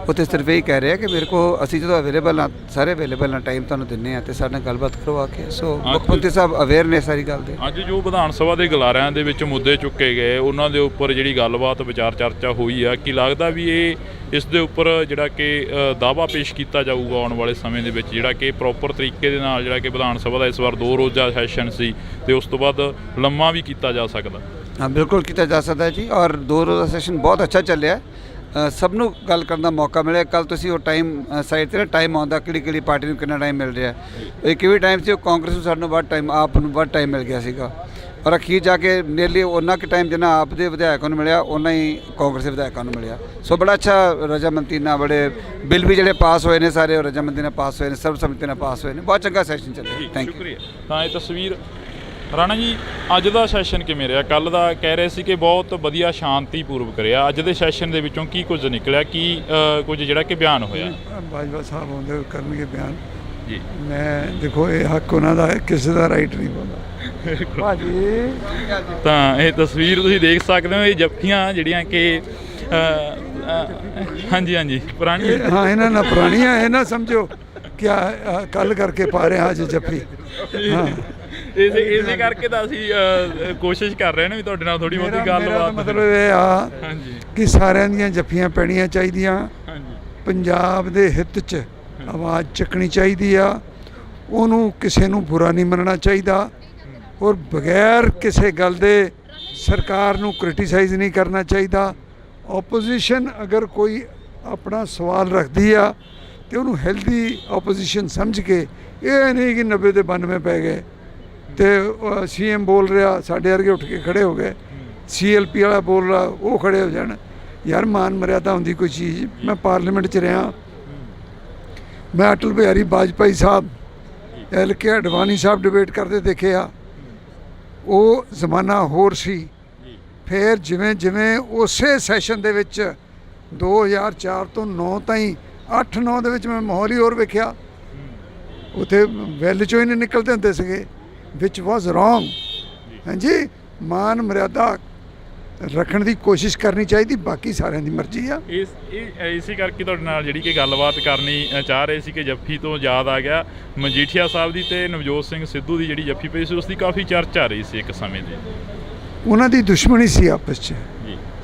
[SPEAKER 3] ਉਹ ਤਾਂ ਸਿਰਫ ਇਹ ਕਹਿ ਰਹੇ ਕਿ ਮੇਰੇ ਕੋਲ ਅਸੀਂ ਜਦੋਂ ਅਵੇਲੇਬਲ ਹਾਂ, ਸਾਰੇ ਅਵੇਲੇਬਲ ਹਾਂ, ਟਾਈਮ ਤੁਹਾਨੂੰ ਦਿੰਦੇ ਹਾਂ ਅਤੇ ਸਾਡੇ ਨਾਲ ਗੱਲਬਾਤ ਕਰੋ ਆ ਕੇ। ਸੋ ਮੁੱਖ ਮੰਤਰੀ ਸਾਹਿਬ ਅਵੇਅਰ ਨੇ ਸਾਰੀ ਗੱਲ ਦੇ।
[SPEAKER 1] ਅੱਜ ਜੋ ਵਿਧਾਨ ਸਭਾ ਦੇ ਗਲਾਰਿਆਂ ਦੇ ਵਿੱਚ ਮੁੱਦੇ ਚੁੱਕੇ ਗਏ, ਉਹਨਾਂ ਦੇ ਉੱਪਰ ਜਿਹੜੀ ਗੱਲਬਾਤ ਵਿਚਾਰ ਚਰਚਾ ਹੋਈ ਆ, ਕੀ ਲੱਗਦਾ ਵੀ ਇਸ ਦੇ ਉੱਪਰ ਜਿਹੜਾ ਕਿ ਦਾਅਵਾ ਪੇਸ਼ ਕੀਤਾ ਜਾਊਗਾ ਆਉਣ ਵਾਲੇ ਸਮੇਂ ਦੇ ਵਿੱਚ, ਜਿਹੜਾ ਕਿ ਪ੍ਰੋਪਰ ਤਰੀਕੇ ਦੇ ਨਾਲ ਜਿਹੜਾ ਕਿ ਵਿਧਾਨ ਸਭਾ ਦਾ ਇਸ ਵਾਰ 2 ਰੋਜ਼ਾ ਸੈਸ਼ਨ ਸੀ ਤੇ ਉਸ ਤੋਂ ਬਾਅਦ ਲੰਮਾ ਵੀ ਕੀਤਾ ਜਾ ਸਕਦਾ?
[SPEAKER 3] ਹਾਂ, ਬਿਲਕੁਲ ਕੀਤਾ ਜਾ ਸਕਦਾ ਜੀ, ਔਰ 2 ਰੋਜ਼ਾ ਸੈਸ਼ਨ ਬਹੁਤ ਅੱਛਾ ਚੱਲਿਆ। ਸਭ ਨੂੰ ਗੱਲ ਕਰਨ ਦਾ ਮੌਕਾ ਮਿਲਿਆ। ਕੱਲ ਤੁਸੀਂ ਉਹ ਟਾਈਮ ਸਾਈਡ 'ਤੇ ਨਾ ਟਾਈਮ ਆਉਂਦਾ ਕਿਹੜੀ ਪਾਰਟੀ ਨੂੰ ਕਿੰਨਾ ਟਾਈਮ ਮਿਲ ਰਿਹਾ। ਇੱਕ ਵੀ ਟਾਈਮ ਸੀ ਉਹ ਕਾਂਗਰਸ ਨੂੰ ਸਾਨੂੰ ਵੱਧ ਟਾਈਮ, ਆਪ ਨੂੰ ਵੱਧ ਟਾਈਮ ਮਿਲ ਗਿਆ ਸੀਗਾ, ਔਰ ਅਖੀਰ ਜਾ ਕੇ ਨੀਅਰਲੀ ਉਹਨਾਂ ਕੁ ਟਾਈਮ ਜਿੰਨਾ ਆਪ ਦੇ ਵਿਧਾਇਕਾਂ ਨੂੰ ਮਿਲਿਆ ਉਹਨਾਂ ਹੀ ਕਾਂਗਰਸ ਦੇ ਵਿਧਾਇਕਾਂ ਨੂੰ ਮਿਲਿਆ। ਸੋ ਬੜਾ ਅੱਛਾ ਰਜਾਮੰਦੀ ਨਾਲ ਬੜੇ ਬਿੱਲ ਵੀ ਜਿਹੜੇ ਪਾਸ ਹੋਏ ਨੇ ਸਾਰੇ ਉਹ ਰਜਾਮੰਦੀ ਨਾਲ ਪਾਸ ਹੋਏ ਨੇ, ਸਰਬਸੰਮਤੀ ਨਾਲ ਪਾਸ ਹੋਏ ਨੇ। ਬਹੁਤ ਚੰਗਾ ਸੈਸ਼ਨ ਚੱਲਿਆ। Thank you.
[SPEAKER 1] ਤਾਂ ਇਹ ਤਸਵੀਰ ਰਾਣਾ ਜੀ, ਅੱਜ ਦਾ ਸੈਸ਼ਨ ਕਿਵੇਂ ਰਿਹਾ? ਕੱਲ੍ਹ ਦਾ ਕਹਿ ਰਹੇ ਸੀ ਕਿ ਬਹੁਤ ਵਧੀਆ ਸ਼ਾਂਤੀਪੂਰਵਕ ਰਿਹਾ, ਅੱਜ ਦੇ ਸੈਸ਼ਨ ਦੇ ਵਿੱਚੋਂ ਕੀ ਕੁਝ ਨਿਕਲਿਆ, ਕੀ ਕੁਝ ਜਿਹੜਾ ਕਿ ਬਿਆਨ ਹੋਇਆ?
[SPEAKER 2] ਬਾਜਵਾ ਸਾਹਿਬ ਆਉਂਦੇ ਕਰਨਗੇ ਬਿਆਨ
[SPEAKER 1] ਜੀ।
[SPEAKER 2] ਮੈਂ ਦੇਖੋ ਇਹ ਹੱਕ ਉਹਨਾਂ ਦਾ ਹੈ, ਕਿਸੇ ਦਾ ਰਾਈਟ ਨਹੀਂ ਬੋਲਦਾ ਭਾਜੀ।
[SPEAKER 1] ਤਾਂ ਇਹ ਤਸਵੀਰ ਤੁਸੀਂ ਦੇਖ ਸਕਦੇ ਹੋ, ਇਹ ਜੱਫੀਆਂ ਜਿਹੜੀਆਂ ਕਿ ਹਾਂਜੀ ਪੁਰਾਣੀ,
[SPEAKER 2] ਹਾਂ ਇਹਨਾਂ ਨਾਲ ਪੁਰਾਣੀਆਂ, ਇਹ ਨਾ ਸਮਝੋ ਕਿ ਕੱਲ ਕਰਕੇ ਪਾ ਰਹੇ ਅੱਜ ਜੱਫੀ। ਹਾਂ,
[SPEAKER 1] ਇਸੇ ਕਰਕੇ ਤਾਂ ਅਸੀਂ ਕੋਸ਼ਿਸ਼ ਕਰ ਰਹੇ ਨੇ ਵੀ ਤੁਹਾਡੇ ਨਾਲ ਥੋੜੀ ਬਹੁਤੀ ਗੱਲਬਾਤ।
[SPEAKER 2] ਮਤਲਬ ਇਹ ਆ ਕਿ ਸਾਰਿਆਂ ਦੀਆਂ ਜੱਫੀਆਂ ਪੈਣੀਆਂ ਚਾਹੀਦੀਆਂ, ਪੰਜਾਬ ਦੇ ਹਿੱਤ 'ਚ ਆਵਾਜ਼ ਚੱਕਣੀ ਚਾਹੀਦੀ ਆ, ਉਹਨੂੰ ਕਿਸੇ ਨੂੰ ਬੁਰਾ ਨਹੀਂ ਮੰਨਣਾ ਚਾਹੀਦਾ, ਔਰ ਬਗੈਰ ਕਿਸੇ ਗੱਲ ਦੇ ਸਰਕਾਰ ਨੂੰ ਕ੍ਰਿਟੀਸਾਈਜ਼ ਨਹੀਂ ਕਰਨਾ ਚਾਹੀਦਾ। ਓਪੋਜੀਸ਼ਨ ਅਗਰ ਕੋਈ ਆਪਣਾ ਸਵਾਲ ਰੱਖਦੀ ਆ ਤੇ ਉਹਨੂੰ ਹੈਲਦੀ ਓਪੋਜੀਸ਼ਨ ਸਮਝ ਕੇ, ਇਹ ਨਹੀਂ ਕਿ 90 ਦੇ 92 ਪੈ ਗਏ ਤੇ CM ਬੋਲ ਰਿਹਾ ਸਾਡੇ ਵਰਗੇ ਉੱਠ ਕੇ ਖੜੇ ਹੋ ਗਏ, CLP ਵਾਲਾ ਬੋਲ ਰਿਹਾ ਉਹ ਖੜੇ ਹੋ ਜਾਣ। ਯਾਰ ਮਾਨ ਮਰਿਆਦਾ ਹੁੰਦੀ ਕੋਈ ਚੀਜ਼। ਮੈਂ ਪਾਰਲੀਮੈਂਟ 'ਚ ਰਿਹਾ, ਮੈਂ ਅਟਲ ਬਿਹਾਰੀ ਵਾਜਪਾਈ ਸਾਹਿਬ, LK ਅਡਵਾਨੀ ਸਾਹਿਬ ਡਿਬੇਟ ਕਰਦੇ ਦੇਖੇ ਆ। ਉਹ ਜ਼ਮਾਨਾ ਹੋਰ ਸੀ। ਫਿਰ ਜਿਵੇਂ ਜਿਵੇਂ ਉਸੇ ਸੈਸ਼ਨ ਦੇ ਵਿੱਚ 2004 ਤੋਂ 9 ਤਾਈਂ 8-9 ਦੇ ਵਿੱਚ ਮੈਂ ਮਾਹੌਲ ਹੀ ਹੋਰ ਵੇਖਿਆ। ਉੱਥੇ ਵੈਲ 'ਚੋਂ ਹੀ ਨਹੀਂ ਨਿਕਲਦੇ ਹੁੰਦੇ ਸੀਗੇ, ਵਿਚ ਵਾਜ਼ ਰੋਂਗ। ਹਾਂਜੀ, ਮਾਨ ਮਰਿਆਦਾ ਰੱਖਣ ਦੀ ਕੋਸ਼ਿਸ਼ ਕਰਨੀ ਚਾਹੀਦੀ, ਬਾਕੀ ਸਾਰਿਆਂ ਦੀ ਮਰਜ਼ੀ ਆ।
[SPEAKER 1] ਇਸੇ ਕਰਕੇ ਤੁਹਾਡੇ ਨਾਲ ਜਿਹੜੀ ਕਿ ਗੱਲਬਾਤ ਕਰਨੀ ਚਾਹ ਰਹੇ ਸੀ ਕਿ ਜੱਫੀ ਤੋਂ ਯਾਦ ਆ ਗਿਆ ਮਜੀਠੀਆ ਸਾਹਿਬ ਦੀ ਤੇ ਨਵਜੋਤ ਸਿੰਘ ਸਿੱਧੂ ਦੀ ਜਿਹੜੀ ਜੱਫੀ ਪਈ ਸੀ ਉਸ ਦੀ ਕਾਫੀ ਚਰਚਾ ਆ ਰਹੀ ਸੀ ਇੱਕ ਸਮੇਂ ਦੀ।
[SPEAKER 2] ਉਹਨਾਂ ਦੀ ਦੁਸ਼ਮਣੀ ਸੀ ਆਪਸ 'ਚ,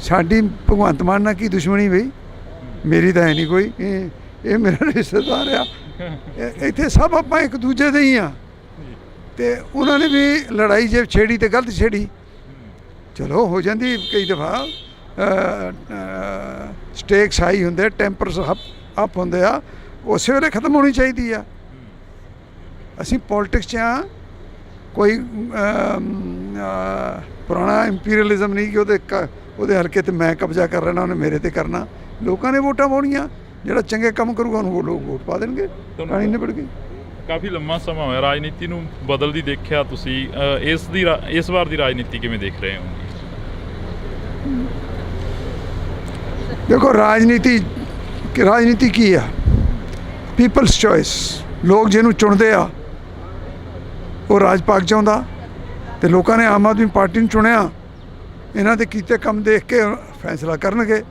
[SPEAKER 2] ਸਾਡੀ ਭਗਵੰਤ ਮਾਨ ਨਾਲ ਕੀ ਦੁਸ਼ਮਣੀ ਬਈ? ਮੇਰੀ ਤਾਂ ਹੈ ਨਹੀਂ ਕੋਈ, ਇਹ ਮੇਰਾ ਰਿਸ਼ਤੇਦਾਰ ਆ। ਇੱਥੇ ਸਭ ਆਪਾਂ ਇੱਕ ਦੂਜੇ ਦੇ ਹੀ ਆ, ਤੇ ਉਹਨਾਂ ਨੇ ਵੀ ਲੜਾਈ ਜੇ ਛੇੜੀ ਤੇ ਗਲਤ ਛੇੜੀ। ਚਲੋ ਹੋ ਜਾਂਦੀ ਕਈ ਦਫਾ, ਸਟੇਕਸ ਹਾਈ ਹੁੰਦੇ, ਟੈਂਪਰਸ ਅਪ ਹੁੰਦੇ ਆ, ਉਸੇ ਵੇਲੇ ਖਤਮ ਹੋਣੀ ਚਾਹੀਦੀ ਆ। ਅਸੀਂ ਪੋਲੀਟਿਕਸ 'ਚ ਆ, ਕੋਈ ਪੁਰਾਣਾ ਇੰਪੀਰੀਅਲਿਜ਼ਮ ਨਹੀਂ ਕਿ ਉਹਦੇ ਉਹਦੇ ਹਲਕੇ ਤੇ ਮੈਂ ਕਬਜ਼ਾ ਕਰ ਲੈਣਾ, ਉਹਨੇ ਮੇਰੇ ਤੇ ਕਰਨਾ। ਲੋਕਾਂ ਨੇ ਵੋਟਾਂ ਪਾਉਣੀਆਂ, ਜਿਹੜਾ ਚੰਗੇ ਕੰਮ ਕਰੂਗਾ ਉਹਨੂੰ ਉਹ ਲੋਕ ਵੋਟ ਪਾ ਦੇਣਗੇ, ਕਹਾਣੀ ਨਿਬੜ ਗਈ।
[SPEAKER 1] ਕਾਫੀ ਲੰਮਾ ਸਮਾਂ ਹੋਇਆ ਰਾਜਨੀਤੀ ਨੂੰ ਬਦਲਦੀ ਦੇਖਿਆ ਤੁਸੀਂ, ਇਸ ਵਾਰ ਦੀ ਰਾਜਨੀਤੀ ਕਿਵੇਂ ਦੇਖ ਰਹੇ ਹੋ?
[SPEAKER 2] ਦੇਖੋ ਰਾਜਨੀਤੀ ਕੀ ਆ? People's choice. ਲੋਕ ਜਿਹਨੂੰ ਚੁਣਦੇ ਆ ਉਹ ਰਾਜ ਪਾਕ ਚਾਹੁੰਦਾ, ਤੇ ਲੋਕਾਂ ਨੇ ਆਮ ਆਦਮੀ ਪਾਰਟੀ ਨੂੰ ਚੁਣਿਆ। ਇਹਨਾਂ ਦੇ ਕੀਤੇ ਕੰਮ ਦੇਖ ਕੇ ਫੈਸਲਾ ਕਰਨਗੇ।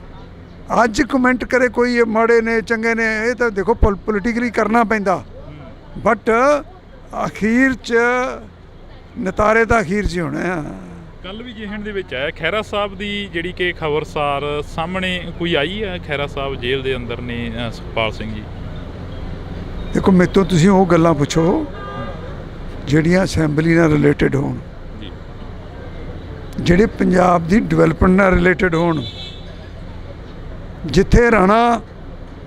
[SPEAKER 2] ਅੱਜ ਕਮੈਂਟ ਕਰੇ ਕੋਈ ਇਹ ਮਾੜੇ ਨੇ ਚੰਗੇ ਨੇ, ਇਹ ਤਾਂ ਦੇਖੋ ਪੋਲੀਟੀਕਲੀ ਕਰਨਾ ਪੈਂਦਾ, ਬਟ ਅਖੀਰ 'ਚ ਨਤਾਰੇ ਤਾਂ ਅਖੀਰ 'ਚ ਹੀ ਹੋਣੇ ਆ।
[SPEAKER 1] ਕੱਲ ਵੀ ਜਿਹਣ ਦੇ ਵਿੱਚ ਆਇਆ ਖਹਿਰਾ ਸਾਹਿਬ ਦੀ ਜਿਹੜੀ ਕਿ ਖਬਰਸਾਰ ਸਾਹਮਣੇ ਕੋਈ ਆਈ ਹੈ, ਖਹਿਰਾ ਸਾਹਿਬ ਜੇਲ੍ਹ ਦੇ ਅੰਦਰ ਨੇ ਸੁਖਪਾਲ ਸਿੰਘ ਜੀ।
[SPEAKER 2] ਦੇਖੋ ਮੇਰੇ ਤੋਂ ਤੁਸੀਂ ਉਹ ਗੱਲਾਂ ਪੁੱਛੋ ਜਿਹੜੀਆਂ ਅਸੈਂਬਲੀ ਨਾਲ ਰਿਲੇਟਡ ਹੋਣ, ਜਿਹੜੇ ਪੰਜਾਬ ਦੀ ਡਿਵੈਲਪਮੈਂਟ ਨਾਲ ਰਿਲੇਟਡ ਹੋਣ। ਜਿੱਥੇ ਰਾਣਾ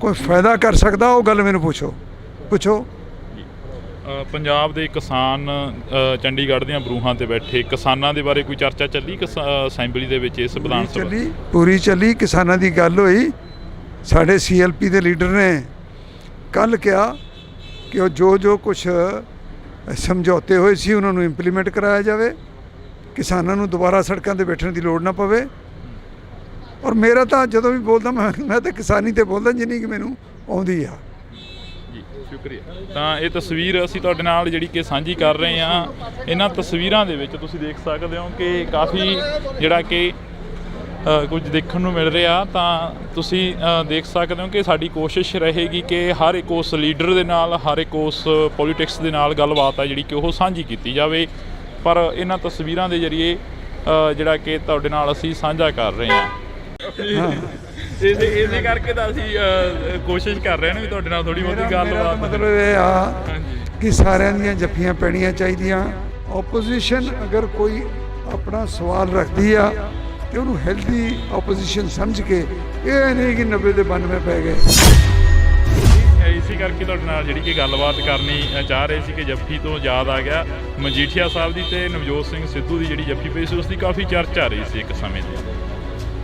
[SPEAKER 2] ਕੋਈ ਫਾਇਦਾ ਕਰ ਸਕਦਾ ਉਹ ਗੱਲ ਮੈਨੂੰ ਪੁੱਛੋ।
[SPEAKER 1] ਪੰਜਾਬ ਦੇ ਕਿਸਾਨ ਚੰਡੀਗੜ੍ਹ ਦੀਆਂ ਬਰੂਹਾਂ ਤੇ ਬੈਠੇ ਕਿਸਾਨਾਂ ਦੇ ਬਾਰੇ ਕੋਈ ਚਰਚਾ ਚੱਲੀ ਅਸੈਂਬਲੀ ਦੇ ਵਿੱਚ? ਇਸ ਵਿਧਾਨ ਸਭਾ
[SPEAKER 2] ਪੂਰੀ ਚੱਲੀ, ਕਿਸਾਨਾਂ ਦੀ ਗੱਲ ਹੋਈ। ਸਾਡੇ CLP ਦੇ ਲੀਡਰ ਨੇ ਕੱਲ੍ਹ ਕਿਹਾ ਕਿ ਉਹ ਜੋ ਕੁਛ ਸਮਝੌਤੇ ਹੋਏ ਸੀ ਉਹਨਾਂ ਨੂੰ ਇੰਪਲੀਮੈਂਟ ਕਰਾਇਆ ਜਾਵੇ, ਕਿਸਾਨਾਂ ਨੂੰ ਦੁਬਾਰਾ ਸੜਕਾਂ 'ਤੇ ਬੈਠਣ ਦੀ ਲੋੜ ਨਾ ਪਵੇ। ਔਰ ਮੇਰਾ ਤਾਂ ਜਦੋਂ ਵੀ ਬੋਲਦਾ ਮੈਂ ਤਾਂ ਕਿਸਾਨੀ 'ਤੇ ਬੋਲਦਾ ਜਿੰਨੀ ਕਿ ਮੈਨੂੰ ਆਉਂਦੀ ਆ।
[SPEAKER 1] ਸ਼ੁਕਰੀਆ। ਤਾਂ ਇਹ ਤਸਵੀਰ ਅਸੀਂ ਤੁਹਾਡੇ ਨਾਲ ਜਿਹੜੀ ਕਿ ਸਾਂਝੀ ਕਰ ਰਹੇ ਹਾਂ। ਇਹਨਾਂ ਤਸਵੀਰਾਂ ਦੇ ਵਿੱਚ ਤੁਸੀਂ ਦੇਖ ਸਕਦੇ ਹੋ ਕਿ ਕਾਫੀ ਜਿਹੜਾ ਕਿ ਕੁਝ ਦੇਖਣ ਨੂੰ ਮਿਲ ਰਿਹਾ। ਤਾਂ ਤੁਸੀਂ ਦੇਖ ਸਕਦੇ ਹੋ ਕਿ ਸਾਡੀ ਕੋਸ਼ਿਸ਼ ਰਹੇਗੀ ਕਿ ਹਰ ਇੱਕ ਉਸ ਲੀਡਰ ਦੇ ਨਾਲ, ਹਰ ਇੱਕ ਉਸ ਪੋਲੀਟਿਕਸ ਦੇ ਨਾਲ ਗੱਲਬਾਤ ਆ ਜਿਹੜੀ ਕਿ ਉਹ ਸਾਂਝੀ ਕੀਤੀ ਜਾਵੇ। ਪਰ ਇਹਨਾਂ ਤਸਵੀਰਾਂ ਦੇ ਜ਼ਰੀਏ ਜਿਹੜਾ ਕਿ ਤੁਹਾਡੇ ਨਾਲ ਅਸੀਂ ਸਾਂਝਾ ਕਰ ਰਹੇ ਹਾਂ। ਇਸੇ ਕਰਕੇ ਤਾਂ ਅਸੀਂ ਕੋਸ਼ਿਸ਼ ਕਰ ਰਹੇ ਹਾਂ ਵੀ ਤੁਹਾਡੇ ਨਾਲ ਥੋੜ੍ਹੀ ਬਹੁਤੀ ਗੱਲਬਾਤ।
[SPEAKER 2] ਮਤਲਬ ਇਹ ਆ ਕਿ ਸਾਰਿਆਂ ਦੀਆਂ ਜੱਫੀਆਂ ਪੈਣੀਆਂ ਚਾਹੀਦੀਆਂ। ਓਪੋਜੀਸ਼ਨ ਅਗਰ ਕੋਈ ਆਪਣਾ ਸਵਾਲ ਰੱਖਦੀ ਆ ਤੇ ਉਹਨੂੰ ਹੈਲਦੀ ਓਪੋਜੀਸ਼ਨ ਸਮਝ ਕੇ, ਇਹ ਨਹੀਂ ਕਿ 90 ਦੇ 92 ਪੈ ਗਏ।
[SPEAKER 1] ਇਸੇ ਕਰਕੇ ਤੁਹਾਡੇ ਨਾਲ ਜਿਹੜੀ ਕਿ ਗੱਲਬਾਤ ਕਰਨੀ ਚਾਹ ਰਹੇ ਸੀ ਕਿ ਜੱਫੀ ਤੋਂ ਯਾਦ ਆ ਗਿਆ ਮਜੀਠੀਆ ਸਾਹਿਬ ਦੀ ਤੇ ਨਵਜੋਤ ਸਿੰਘ ਸਿੱਧੂ ਦੀ ਜਿਹੜੀ ਜੱਫੀ ਪਈ ਸੀ, ਉਸ ਦੀ ਕਾਫੀ ਚਰਚਾ ਰਹੀ ਸੀ ਇੱਕ ਸਮੇਂ ਦੀ।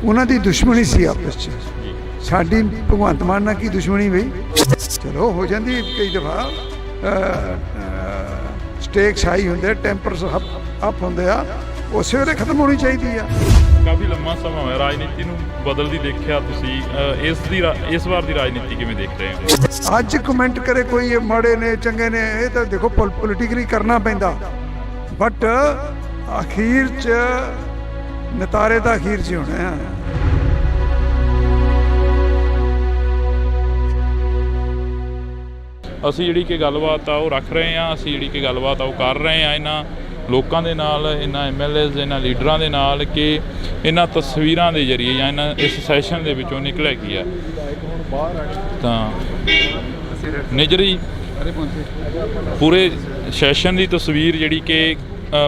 [SPEAKER 2] ਉਹਨਾਂ ਦੀ ਦੁਸ਼ਮਣੀ ਸੀ ਆਪਸ 'ਚ, ਸਾਡੀ ਭਗਵੰਤ ਮਾਨ ਨਾਲ ਕੀ ਦੁਸ਼ਮਣੀ ਬਈ? ਚਲੋ ਹੋ ਜਾਂਦੀ ਕਈ ਦਫਾ, ਸਟੇਕਸ ਹਾਈ ਹੁੰਦੇ, ਟੈਂਪਰਸ ਅਪ ਹੁੰਦੇ ਆ, ਉਸੇ ਵੇਲੇ ਖਤਮ ਹੋਣੀ ਚਾਹੀਦੀ ਆ।
[SPEAKER 1] ਕਾਫੀ ਲੰਮਾ ਸਮਾਂ ਹੋਇਆ ਰਾਜਨੀਤੀ ਨੂੰ ਬਦਲਦੀ ਦੇਖਿਆ ਤੁਸੀਂ, ਇਸ ਵਾਰ ਦੀ ਰਾਜਨੀਤੀ ਕਿਵੇਂ ਦੇਖ ਰਹੇ ਹੋ?
[SPEAKER 2] ਅੱਜ ਕਮੈਂਟ ਕਰੇ ਕੋਈ ਇਹ ਮਾੜੇ ਨੇ ਚੰਗੇ ਨੇ, ਇਹ ਤਾਂ ਦੇਖੋ ਪੋਲੀਟੀਕਲੀ ਕਰਨਾ ਪੈਂਦਾ, ਬਟ ਅਖੀਰ 'ਚ ਨਤਾਰੇ ਤਾਂ ਅਖੀਰ 'ਚ ਹੀ ਹੋਣੇ ਆ।
[SPEAKER 1] ਅਸੀਂ ਜਿਹੜੀ ਕਿ ਗੱਲਬਾਤ ਆ ਉਹ ਰੱਖ ਰਹੇ ਹਾਂ, ਅਸੀਂ ਜਿਹੜੀ ਕਿ ਗੱਲਬਾਤ ਆ ਉਹ ਕਰ ਰਹੇ ਹਾਂ ਇਹਨਾਂ ਲੋਕਾਂ ਦੇ ਨਾਲ, ਇਹਨਾਂ MLAs, ਇਹਨਾਂ ਲੀਡਰਾਂ ਦੇ ਨਾਲ ਕਿ ਇਹਨਾਂ ਤਸਵੀਰਾਂ ਦੇ ਜ਼ਰੀਏ ਜਾਂ ਇਹਨਾਂ ਇਸ ਸੈਸ਼ਨ ਦੇ ਵਿੱਚੋਂ ਨਿਕਲਿਆ ਕੀ ਆ। ਤਾਂ ਨਿਜਰੀ ਪੂਰੇ ਸੈਸ਼ਨ ਦੀ ਤਸਵੀਰ ਜਿਹੜੀ ਕਿ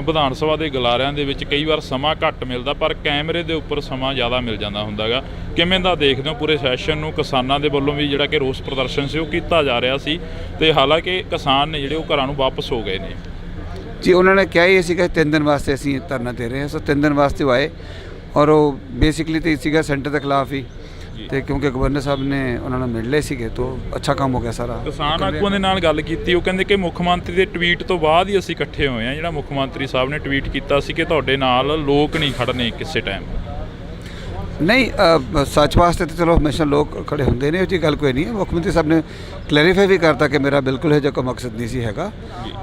[SPEAKER 1] ਵਿਧਾਨ ਸਭਾ ਦੇ ਗਲਾਰਿਆਂ ਦੇ ਵਿੱਚ ਕਈ ਵਾਰ ਸਮਾਂ ਘੱਟ ਮਿਲਦਾ, ਪਰ ਕੈਮਰੇ ਦੇ ਉੱਪਰ ਸਮਾਂ ਜ਼ਿਆਦਾ ਮਿਲ ਜਾਂਦਾ ਹੁੰਦਾ ਗਾ। ਕਿਵੇਂ ਦਾ ਦੇਖਦੇ ਹੋ ਪੂਰੇ ਸੈਸ਼ਨ ਨੂੰ? ਕਿਸਾਨਾਂ ਦੇ ਵੱਲੋਂ ਵੀ ਜਿਹੜਾ ਕਿ ਰੋਸ ਪ੍ਰਦਰਸ਼ਨ ਸੀ ਉਹ ਕੀਤਾ ਜਾ ਰਿਹਾ ਸੀ, ਤੇ ਹਾਲਾਂਕਿ ਕਿਸਾਨ ਨੇ ਜਿਹੜੇ ਉਹ ਘਰਾਂ ਨੂੰ ਵਾਪਸ ਹੋ ਗਏ ਨੇ।
[SPEAKER 3] ਜੀ ਉਹਨਾਂ ਨੇ ਕਿਹਾ ਹੀ ਸੀਗਾ 3 ਦਿਨ ਵਾਸਤੇ ਅਸੀਂ ਧਰਨਾ ਦੇ ਰਹੇ ਹਾਂ, ਸੋ 3 ਦਿਨ ਵਾਸਤੇ ਉਹ ਆਏ। ਔਰ ਉਹ ਬੇਸਿਕਲੀ ਤਾਂ ਸੀਗਾ ਸੈਂਟਰ ਦੇ ਖਿਲਾਫ ਹੀ, ਤੇ ਕਿਉਂਕਿ ਗਵਰਨਰ ਸਾਹਿਬ ਨੇ ਉਹਨਾਂ ਨੂੰ ਮਿਲ ਲਏ ਸੀਗੇ, ਤਾਂ ਅੱਛਾ ਕੰਮ ਹੋ ਗਿਆ ਸਾਰਾ।
[SPEAKER 1] ਕਿਸਾਨ ਆਗੂਆਂ ਦੇ ਨਾਲ ਗੱਲ ਕੀਤੀ, ਉਹ ਕਹਿੰਦੇ ਕਿ ਮੁੱਖ ਮੰਤਰੀ ਦੇ ਟਵੀਟ ਤੋਂ ਬਾਅਦ ਹੀ ਅਸੀਂ ਇਕੱਠੇ ਹੋਏ ਹਾਂ। ਜਿਹੜਾ ਮੁੱਖ ਮੰਤਰੀ ਸਾਹਿਬ ਨੇ ਟਵੀਟ ਕੀਤਾ ਸੀ ਕਿ ਤੁਹਾਡੇ ਨਾਲ ਲੋਕ ਨਹੀਂ ਖੜਨੇ ਕਿਸੇ ਟਾਈਮ।
[SPEAKER 3] ਨਹੀਂ, ਸੱਚ ਵਾਸਤੇ ਤਾਂ ਚਲੋ ਹਮੇਸ਼ਾ ਲੋਕ ਖੜੇ ਹੁੰਦੇ ਨੇ, ਉਹ ਜੀ ਗੱਲ ਕੋਈ ਨਹੀਂ ਹੈ। ਮੁੱਖ ਮੰਤਰੀ ਸਾਹਿਬ ਨੇ ਕਲੈਰੀਫਾਈ ਵੀ ਕਰਤਾ ਕਿ ਮੇਰਾ ਬਿਲਕੁਲ ਇਹ ਜਿਹਾ ਕੋਈ ਮਕਸਦ ਨਹੀਂ ਸੀ ਹੈਗਾ।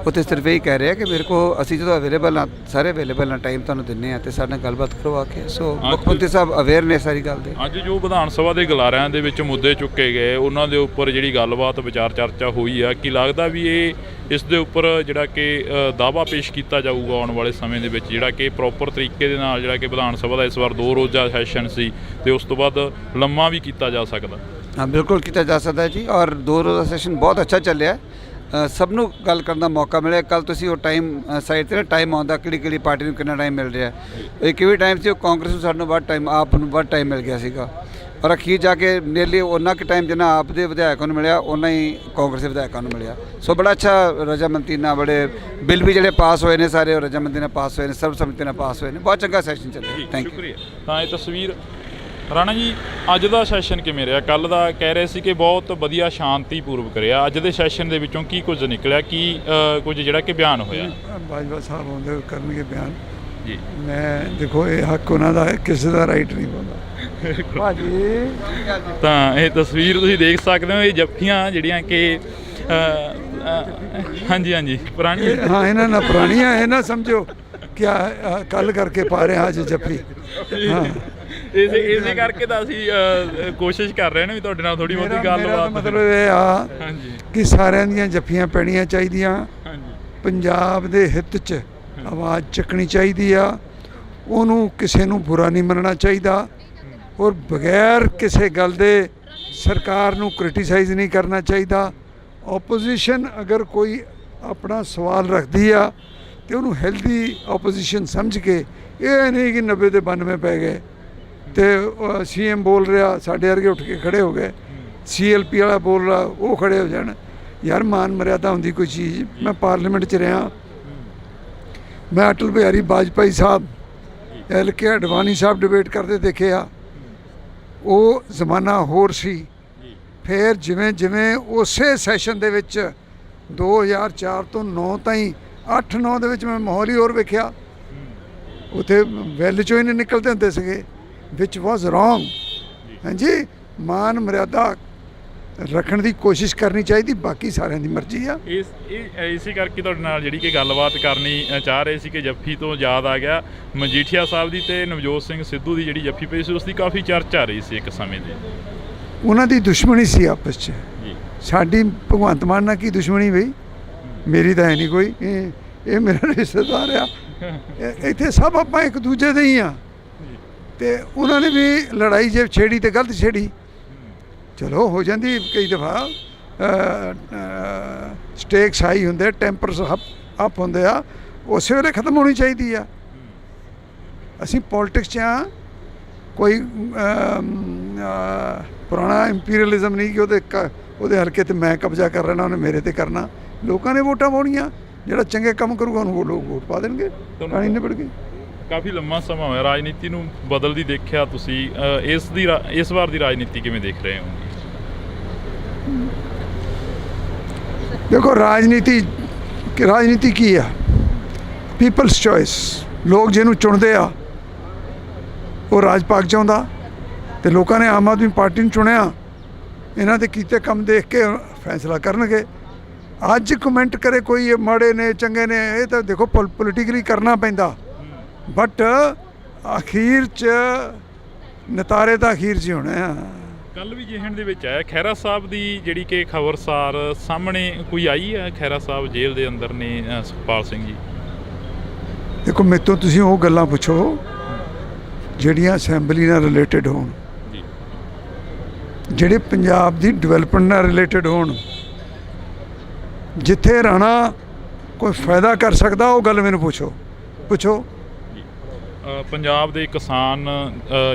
[SPEAKER 3] ਉਹ ਤਾਂ ਸਿਰਫ ਇਹੀ ਕਹਿ ਰਿਹਾ ਕਿ ਮੇਰੇ ਕੋਲ ਅਸੀਂ ਜਦੋਂ ਅਵੇਲੇਬਲ ਹਾਂ, ਸਾਰੇ ਅਵੇਲੇਬਲ ਹਾਂ, ਟਾਈਮ ਤੁਹਾਨੂੰ ਦਿੰਦੇ ਹਾਂ, ਅਤੇ ਸਾਡੇ ਨਾਲ ਗੱਲਬਾਤ ਕਰਵਾ ਕੇ। ਸੋ ਮੁੱਖ ਮੰਤਰੀ ਸਾਹਿਬ ਅਵੇਅਰ ਨੇ ਸਾਰੀ ਗੱਲ ਦੇ।
[SPEAKER 1] ਅੱਜ ਜੋ ਵਿਧਾਨ ਸਭਾ ਦੇ ਗਲਾਰਿਆਂ ਦੇ ਵਿੱਚ ਮੁੱਦੇ ਚੁੱਕੇ ਗਏ, ਉਹਨਾਂ ਦੇ ਉੱਪਰ ਜਿਹੜੀ ਗੱਲਬਾਤ ਵਿਚਾਰ ਚਰਚਾ ਹੋਈ ਆ, ਕੀ ਲੱਗਦਾ ਵੀ ਇਸ ਦੇ ਉੱਪਰ ਜਿਹੜਾ ਕਿ ਦਾਅਵਾ ਪੇਸ਼ ਕੀਤਾ ਜਾਊਗਾ ਆਉਣ ਵਾਲੇ ਸਮੇਂ ਦੇ ਵਿੱਚ, ਜਿਹੜਾ ਕਿ ਪ੍ਰੋਪਰ ਤਰੀਕੇ ਦੇ ਨਾਲ ਜਿਹੜਾ ਕਿ ਵਿਧਾਨ ਸਭਾ ਦਾ ਇਸ ਵਾਰ 2 ਰੋਜ਼ਾ ਸੈਸ਼ਨ ਸੀ ਤੇ ਉਸ ਤੋਂ ਬਾਅਦ ਲੰਮਾ ਵੀ ਕੀਤਾ ਜਾ ਸਕਦਾ?
[SPEAKER 3] ਹਾਂ, ਬਿਲਕੁਲ ਕੀਤਾ ਜਾ ਸਕਦਾ ਜੀ। ਔਰ 2 ਰੋਜ਼ਾ ਸੈਸ਼ਨ ਬਹੁਤ ਅੱਛਾ ਚੱਲਿਆ। ਸਭ ਨੂੰ ਗੱਲ ਕਰਨ ਦਾ ਮੌਕਾ ਮਿਲਿਆ। ਕੱਲ ਤੁਸੀਂ ਉਹ ਟਾਈਮ ਸਾਈਡ 'ਤੇ ਨਾ ਟਾਈਮ ਆਉਂਦਾ ਕਿਹੜੀ ਪਾਰਟੀ ਨੂੰ ਕਿੰਨਾ ਟਾਈਮ ਮਿਲ ਰਿਹਾ। ਇੱਕ ਵੀ ਟਾਈਮ ਸੀ ਉਹ ਕਾਂਗਰਸ ਨੂੰ ਸਾਨੂੰ ਵੱਧ ਟਾਈਮ, ਆਪ ਨੂੰ ਵੱਧ ਟਾਈਮ ਮਿਲ ਗਿਆ ਸੀਗਾ। ਔਰ ਅਖੀਰ ਜਾ ਕੇ ਨੀਅਰਲੀ ਉਹਨਾਂ ਕੁ ਟਾਈਮ ਜਿੰਨਾ ਆਪ ਦੇ ਵਿਧਾਇਕਾਂ ਨੂੰ ਮਿਲਿਆ ਉਹਨਾਂ ਹੀ ਕਾਂਗਰਸ ਦੇ ਵਿਧਾਇਕਾਂ ਨੂੰ ਮਿਲਿਆ। ਸੋ ਬੜਾ ਅੱਛਾ ਰਜਾਮੰਦੀ ਨਾਲ ਬੜੇ ਬਿੱਲ ਵੀ ਜਿਹੜੇ ਪਾਸ ਹੋਏ ਨੇ ਸਾਰੇ ਉਹ ਰਜਾਮੰਦੀ ਨਾਲ ਪਾਸ ਹੋਏ ਨੇ, ਸਰਬਸੰਮਤੀ ਨਾਲ ਪਾਸ ਹੋਏ ਨੇ। ਬਹੁਤ ਚੰਗਾ ਸੈਸ਼ਨ ਚੱਲਿਆ। Thank you.
[SPEAKER 1] ਸ਼ੁਕਰੀਆ। ਤਾਂ ਇਹ ਤਸਵੀਰ ਰਾਣਾ ਜੀ, ਅੱਜ ਦਾ ਸੈਸ਼ਨ ਕਿਵੇਂ ਰਿਹਾ? ਕੱਲ੍ਹ ਦਾ ਕਹਿ ਰਹੇ ਸੀ ਕਿ ਬਹੁਤ ਵਧੀਆ ਸ਼ਾਂਤੀਪੂਰਵਕ ਰਿਹਾ। ਅੱਜ ਦੇ ਸੈਸ਼ਨ ਦੇ ਵਿੱਚੋਂ ਕੀ ਕੁਝ ਨਿਕਲਿਆ, ਕੀ ਕੁਝ ਜਿਹੜਾ ਕਿ ਬਿਆਨ ਹੋਇਆ?
[SPEAKER 2] ਬਾਜਵਾ ਸਾਹਿਬ ਆਉਂਦੇ ਕਰਨਗੇ ਬਿਆਨ
[SPEAKER 1] ਜੀ।
[SPEAKER 2] ਮੈਂ ਦੇਖੋ ਇਹ ਹੱਕ ਉਹਨਾਂ ਦਾ ਹੈ, ਕਿਸੇ ਦਾ ਰਾਈਟ ਨਹੀਂ ਪਾਉਂਦਾ ਭਾਜੀ।
[SPEAKER 1] ਤਾਂ ਇਹ ਤਸਵੀਰ ਤੁਸੀਂ ਦੇਖ ਸਕਦੇ ਹੋ, ਇਹ ਜੱਫੀਆਂ ਜਿਹੜੀਆਂ ਕਿ ਹਾਂਜੀ ਹਾਂਜੀ ਪੁਰਾਣੀ,
[SPEAKER 2] ਹਾਂ ਇਹਨਾਂ ਨਾਲ ਪੁਰਾਣੀਆਂ ਇਹ ਨਾ ਸਮਝੋ ਕਿ ਕੱਲ ਕਰਕੇ ਪਾ ਰਹੇ ਹਾਂ ਅੱਜ ਜੱਫੀ। ਹਾਂ
[SPEAKER 1] ਇਸੇ ਕਰਕੇ ਤਾਂ ਅਸੀਂ ਕੋਸ਼ਿਸ਼ ਕਰ ਰਹੇ ਨੇ ਵੀ ਤੁਹਾਡੇ ਨਾਲ ਥੋੜੀ ਬਹੁਤੀ ਗੱਲਬਾਤ।
[SPEAKER 2] ਮਤਲਬ ਇਹ ਆ
[SPEAKER 1] ਹਾਂਜੀ
[SPEAKER 2] ਕਿ ਸਾਰਿਆਂ ਦੀਆਂ ਜੱਫੀਆਂ ਪੈਣੀਆਂ ਚਾਹੀਦੀਆਂ,
[SPEAKER 1] ਹਾਂਜੀ
[SPEAKER 2] ਪੰਜਾਬ ਦੇ ਹਿੱਤ 'ਚ ਆਵਾਜ਼ ਚੱਕਣੀ ਚਾਹੀਦੀ ਆ, ਉਹਨੂੰ ਕਿਸੇ ਨੂੰ ਬੁਰਾ ਨਹੀਂ ਮੰਨਣਾ ਚਾਹੀਦਾ, ਔਰ ਬਗੈਰ ਕਿਸੇ ਗੱਲ ਦੇ ਸਰਕਾਰ ਨੂੰ ਕ੍ਰਿਟੀਸਾਈਜ਼ ਨਹੀਂ ਕਰਨਾ ਚਾਹੀਦਾ। ਓਪੋਜੀਸ਼ਨ ਅਗਰ ਕੋਈ ਆਪਣਾ ਸਵਾਲ ਰੱਖਦੀ ਆ ਤੇ ਉਹਨੂੰ ਹੈਲਦੀ ਓਪੋਜੀਸ਼ਨ ਸਮਝ ਕੇ, ਇਹ ਨਹੀਂ ਕਿ 90 ਤੇ 92 ਪੈ ਗਏ ਤੇ ਸੀਐਮ ਬੋਲ ਰਿਹਾ ਸਾਡੇ ਵਰਗੇ ਉੱਠ ਕੇ ਖੜੇ ਹੋ ਗਏ, ਸੀਐਲਪੀ ਵਾਲਾ ਬੋਲ ਰਿਹਾ ਉਹ ਖੜੇ ਹੋ ਜਾਣ। ਯਾਰ ਮਾਨ ਮਰਿਆਦਾ ਹੁੰਦੀ ਕੋਈ ਚੀਜ਼। ਮੈਂ ਪਾਰਲੀਮੈਂਟ 'ਚ ਰਿਹਾ, ਮੈਂ ਅਟਲ ਬਿਹਾਰੀ ਵਾਜਪਾਈ ਸਾਹਿਬ, LK ਅਡਵਾਨੀ ਸਾਹਿਬ ਡਿਬੇਟ ਕਰਦੇ ਦੇਖੇ ਆ। ਉਹ ਜ਼ਮਾਨਾ ਹੋਰ ਸੀ। ਫਿਰ ਜਿਵੇਂ ਜਿਵੇਂ ਉਸੇ ਸੈਸ਼ਨ ਦੇ ਵਿੱਚ 2004 ਤੋਂ 9 ਤਾਈਂ 8-9 ਦੇ ਵਿੱਚ ਮੈਂ ਮਾਹੌਲ ਹੀ ਹੋਰ ਵੇਖਿਆ। ਉੱਥੇ ਵੈਲ 'ਚੋਂ ਹੀ ਨਹੀਂ ਨਿਕਲਦੇ ਹੁੰਦੇ ਸੀਗੇ, ਵਿਚ ਵਾਜ਼ ਰੋਂਗ। ਹਾਂਜੀ, ਮਾਨ ਮਰਿਆਦਾ ਰੱਖਣ ਦੀ ਕੋਸ਼ਿਸ਼ ਕਰਨੀ ਚਾਹੀਦੀ, ਬਾਕੀ ਸਾਰਿਆਂ ਦੀ ਮਰਜ਼ੀ ਆ।
[SPEAKER 1] ਇਸੇ ਕਰਕੇ ਤੁਹਾਡੇ ਨਾਲ ਜਿਹੜੀ ਕਿ ਗੱਲਬਾਤ ਕਰਨੀ ਚਾਹ ਰਹੇ ਸੀ ਕਿ ਜੱਫੀ ਤੋਂ ਯਾਦ ਆ ਗਿਆ ਮਜੀਠੀਆ ਸਾਹਿਬ ਦੀ ਤੇ ਨਵਜੋਤ ਸਿੰਘ ਸਿੱਧੂ ਦੀ ਜਿਹੜੀ ਜੱਫੀ ਪਈ ਸੀ, ਉਸ ਦੀ ਕਾਫੀ ਚਰਚਾ ਰਹੀ ਸੀ ਇੱਕ ਸਮੇਂ ਦੀ।
[SPEAKER 2] ਉਹਨਾਂ ਦੀ ਦੁਸ਼ਮਣੀ ਸੀ ਆਪਸ 'ਚ। ਸਾਡੀ ਭਗਵੰਤ ਮਾਨ ਨਾਲ ਕੀ ਦੁਸ਼ਮਣੀ ਬਈ? ਮੇਰੀ ਤਾਂ ਹੈ ਨਹੀਂ ਕੋਈ। ਇਹ ਮੇਰਾ ਰਿਸ਼ਤੇਦਾਰ ਆ, ਇੱਥੇ ਸਭ ਆਪਾਂ ਇੱਕ ਦੂਜੇ ਦੇ ਹੀ ਆ। ਤੇ ਉਹਨਾਂ ਨੇ ਵੀ ਲੜਾਈ ਜੇ ਛੇੜੀ ਤੇ ਗਲਤ ਛੇੜੀ, ਚਲੋ ਹੋ ਜਾਂਦੀ ਕਈ ਦਫਾ। ਸਟੇਕਸ ਹਾਈ ਹੁੰਦੇ, ਟੈਂਪਰਸ ਅਪ ਹੁੰਦੇ ਆ, ਉਸੇ ਵੇਲੇ ਖਤਮ ਹੋਣੀ ਚਾਹੀਦੀ ਆ। ਅਸੀਂ ਪੋਲਿਟਿਕਸ 'ਚ ਆ, ਕੋਈ ਪੁਰਾਣਾ ਇੰਪੀਰੀਅਲਿਜ਼ਮ ਨਹੀਂ ਕਿ ਉਹਦੇ ਹਲਕੇ 'ਤੇ ਮੈਂ ਕਬਜ਼ਾ ਕਰ ਲੈਣਾ, ਉਹਨੇ ਮੇਰੇ 'ਤੇ ਕਰਨਾ। ਲੋਕਾਂ ਨੇ ਵੋਟਾਂ ਪਾਉਣੀਆਂ, ਜਿਹੜਾ ਚੰਗੇ ਕੰਮ ਕਰੂਗਾ ਉਹਨੂੰ ਲੋਕ ਵੋਟ ਪਾ ਦੇਣਗੇ, ਕਹਾਣੀ ਨਿਬੜ ਗਈ।
[SPEAKER 1] ਕਾਫੀ ਲੰਮਾ ਸਮਾਂ ਹੋਇਆ ਰਾਜਨੀਤੀ ਨੂੰ ਬਦਲਦੀ ਦੇਖਿਆ ਤੁਸੀਂ, ਇਸ ਵਾਰ ਦੀ ਰਾਜਨੀਤੀ ਕਿਵੇਂ ਦੇਖ ਰਹੇ ਹੋ?
[SPEAKER 2] ਦੇਖੋ ਰਾਜਨੀਤੀ ਕੀ ਆ? People's choice. ਲੋਕ ਜਿਹਨੂੰ ਚੁਣਦੇ ਆ ਉਹ ਰਾਜ ਪਾਕ ਚਾਹੁੰਦਾ, ਤੇ ਲੋਕਾਂ ਨੇ ਆਮ ਆਦਮੀ ਪਾਰਟੀ ਨੂੰ ਚੁਣਿਆ। ਇਹਨਾਂ ਦੇ ਕੀਤੇ ਕੰਮ ਦੇਖ ਕੇ ਫੈਸਲਾ ਕਰਨਗੇ। ਅੱਜ ਕਮੈਂਟ ਕਰੇ ਕੋਈ ਇਹ ਮਾੜੇ ਨੇ ਚੰਗੇ ਨੇ, ਇਹ ਤਾਂ ਦੇਖੋ ਪੋਲੀਟੀਕਲੀ ਕਰਨਾ ਪੈਂਦਾ, ਬਟ ਅਖੀਰ 'ਚ ਨਤਾਰੇ ਤਾਂ ਅਖੀਰ 'ਚ ਹੀ ਹੋਣੇ ਆ।
[SPEAKER 1] ਕੱਲ੍ਹ ਵੀ ਜਿਹਣ ਦੇ ਵਿੱਚ ਆਇਆ ਖਹਿਰਾ ਸਾਹਿਬ ਦੀ ਜਿਹੜੀ ਕਿ ਖਬਰਸਾਰ ਸਾਹਮਣੇ ਕੋਈ ਆਈ ਹੈ, ਖਹਿਰਾ ਸਾਹਿਬ ਜੇਲ੍ਹ ਦੇ ਅੰਦਰ ਨੇ ਸੁਖਪਾਲ ਸਿੰਘ ਜੀ।
[SPEAKER 2] ਦੇਖੋ ਮੇਰੇ ਤੋਂ ਤੁਸੀਂ ਉਹ ਗੱਲਾਂ ਪੁੱਛੋ ਜਿਹੜੀਆਂ ਅਸੈਂਬਲੀ ਨਾਲ ਰਿਲੇਟਡ ਹੋਣ, ਜਿਹੜੇ ਪੰਜਾਬ ਦੀ ਡਿਵੈਲਪਮੈਂਟ ਨਾਲ ਰਿਲੇਟਡ ਹੋਣ। ਜਿੱਥੇ ਰਾਣਾ ਕੋਈ ਫਾਇਦਾ ਕਰ ਸਕਦਾ ਉਹ ਗੱਲ ਮੈਨੂੰ ਪੁੱਛੋ।
[SPEAKER 1] ਪੰਜਾਬ ਦੇ ਕਿਸਾਨ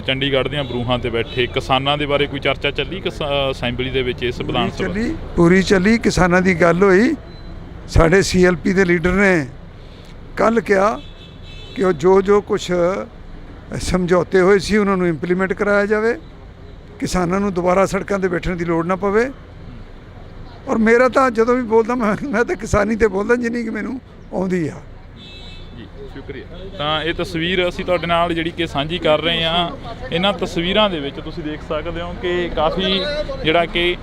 [SPEAKER 1] ਚੰਡੀਗੜ੍ਹ ਦੀਆਂ ਬਰੂਹਾਂ ਤੇ ਬੈਠੇ ਕਿਸਾਨਾਂ ਦੇ ਬਾਰੇ ਕੋਈ ਚਰਚਾ ਚੱਲੀ ਅਸੈਂਬਲੀ ਦੇ ਵਿੱਚ? ਇਸ ਵਿਧਾਨ ਸਭਾ
[SPEAKER 2] ਪੂਰੀ ਚੱਲੀ, ਕਿਸਾਨਾਂ ਦੀ ਗੱਲ ਹੋਈ। ਸਾਡੇ CLP ਦੇ ਲੀਡਰ ਨੇ ਕੱਲ੍ਹ ਕਿਹਾ ਕਿ ਉਹ ਜੋ ਕੁਛ ਸਮਝੌਤੇ ਹੋਏ ਸੀ ਉਹਨਾਂ ਨੂੰ ਇੰਪਲੀਮੈਂਟ ਕਰਾਇਆ ਜਾਵੇ, ਕਿਸਾਨਾਂ ਨੂੰ ਦੁਬਾਰਾ ਸੜਕਾਂ 'ਤੇ ਬੈਠਣ ਦੀ ਲੋੜ ਨਾ ਪਵੇ। ਔਰ ਮੇਰਾ ਤਾਂ ਜਦੋਂ ਵੀ ਬੋਲਦਾ ਮੈਂ ਤਾਂ ਕਿਸਾਨੀ 'ਤੇ ਬੋਲਦਾ ਜਿੰਨੀ ਕਿ ਮੈਨੂੰ ਆਉਂਦੀ ਆ।
[SPEAKER 1] ਜੀ ਸ਼ੁਕਰੀਆ। ਤਾਂ ਇਹ ਤਸਵੀਰ ਅਸੀਂ ਤੁਹਾਡੇ ਨਾਲ ਜਿਹੜੀ ਕਿ ਸਾਂਝੀ ਕਰ ਰਹੇ ਹਾਂ। ਇਹਨਾਂ ਤਸਵੀਰਾਂ ਦੇ ਵਿੱਚ ਤੁਸੀਂ ਦੇਖ ਸਕਦੇ ਹੋ ਕਿ ਕਾਫੀ ਜਿਹੜਾ ਕਿ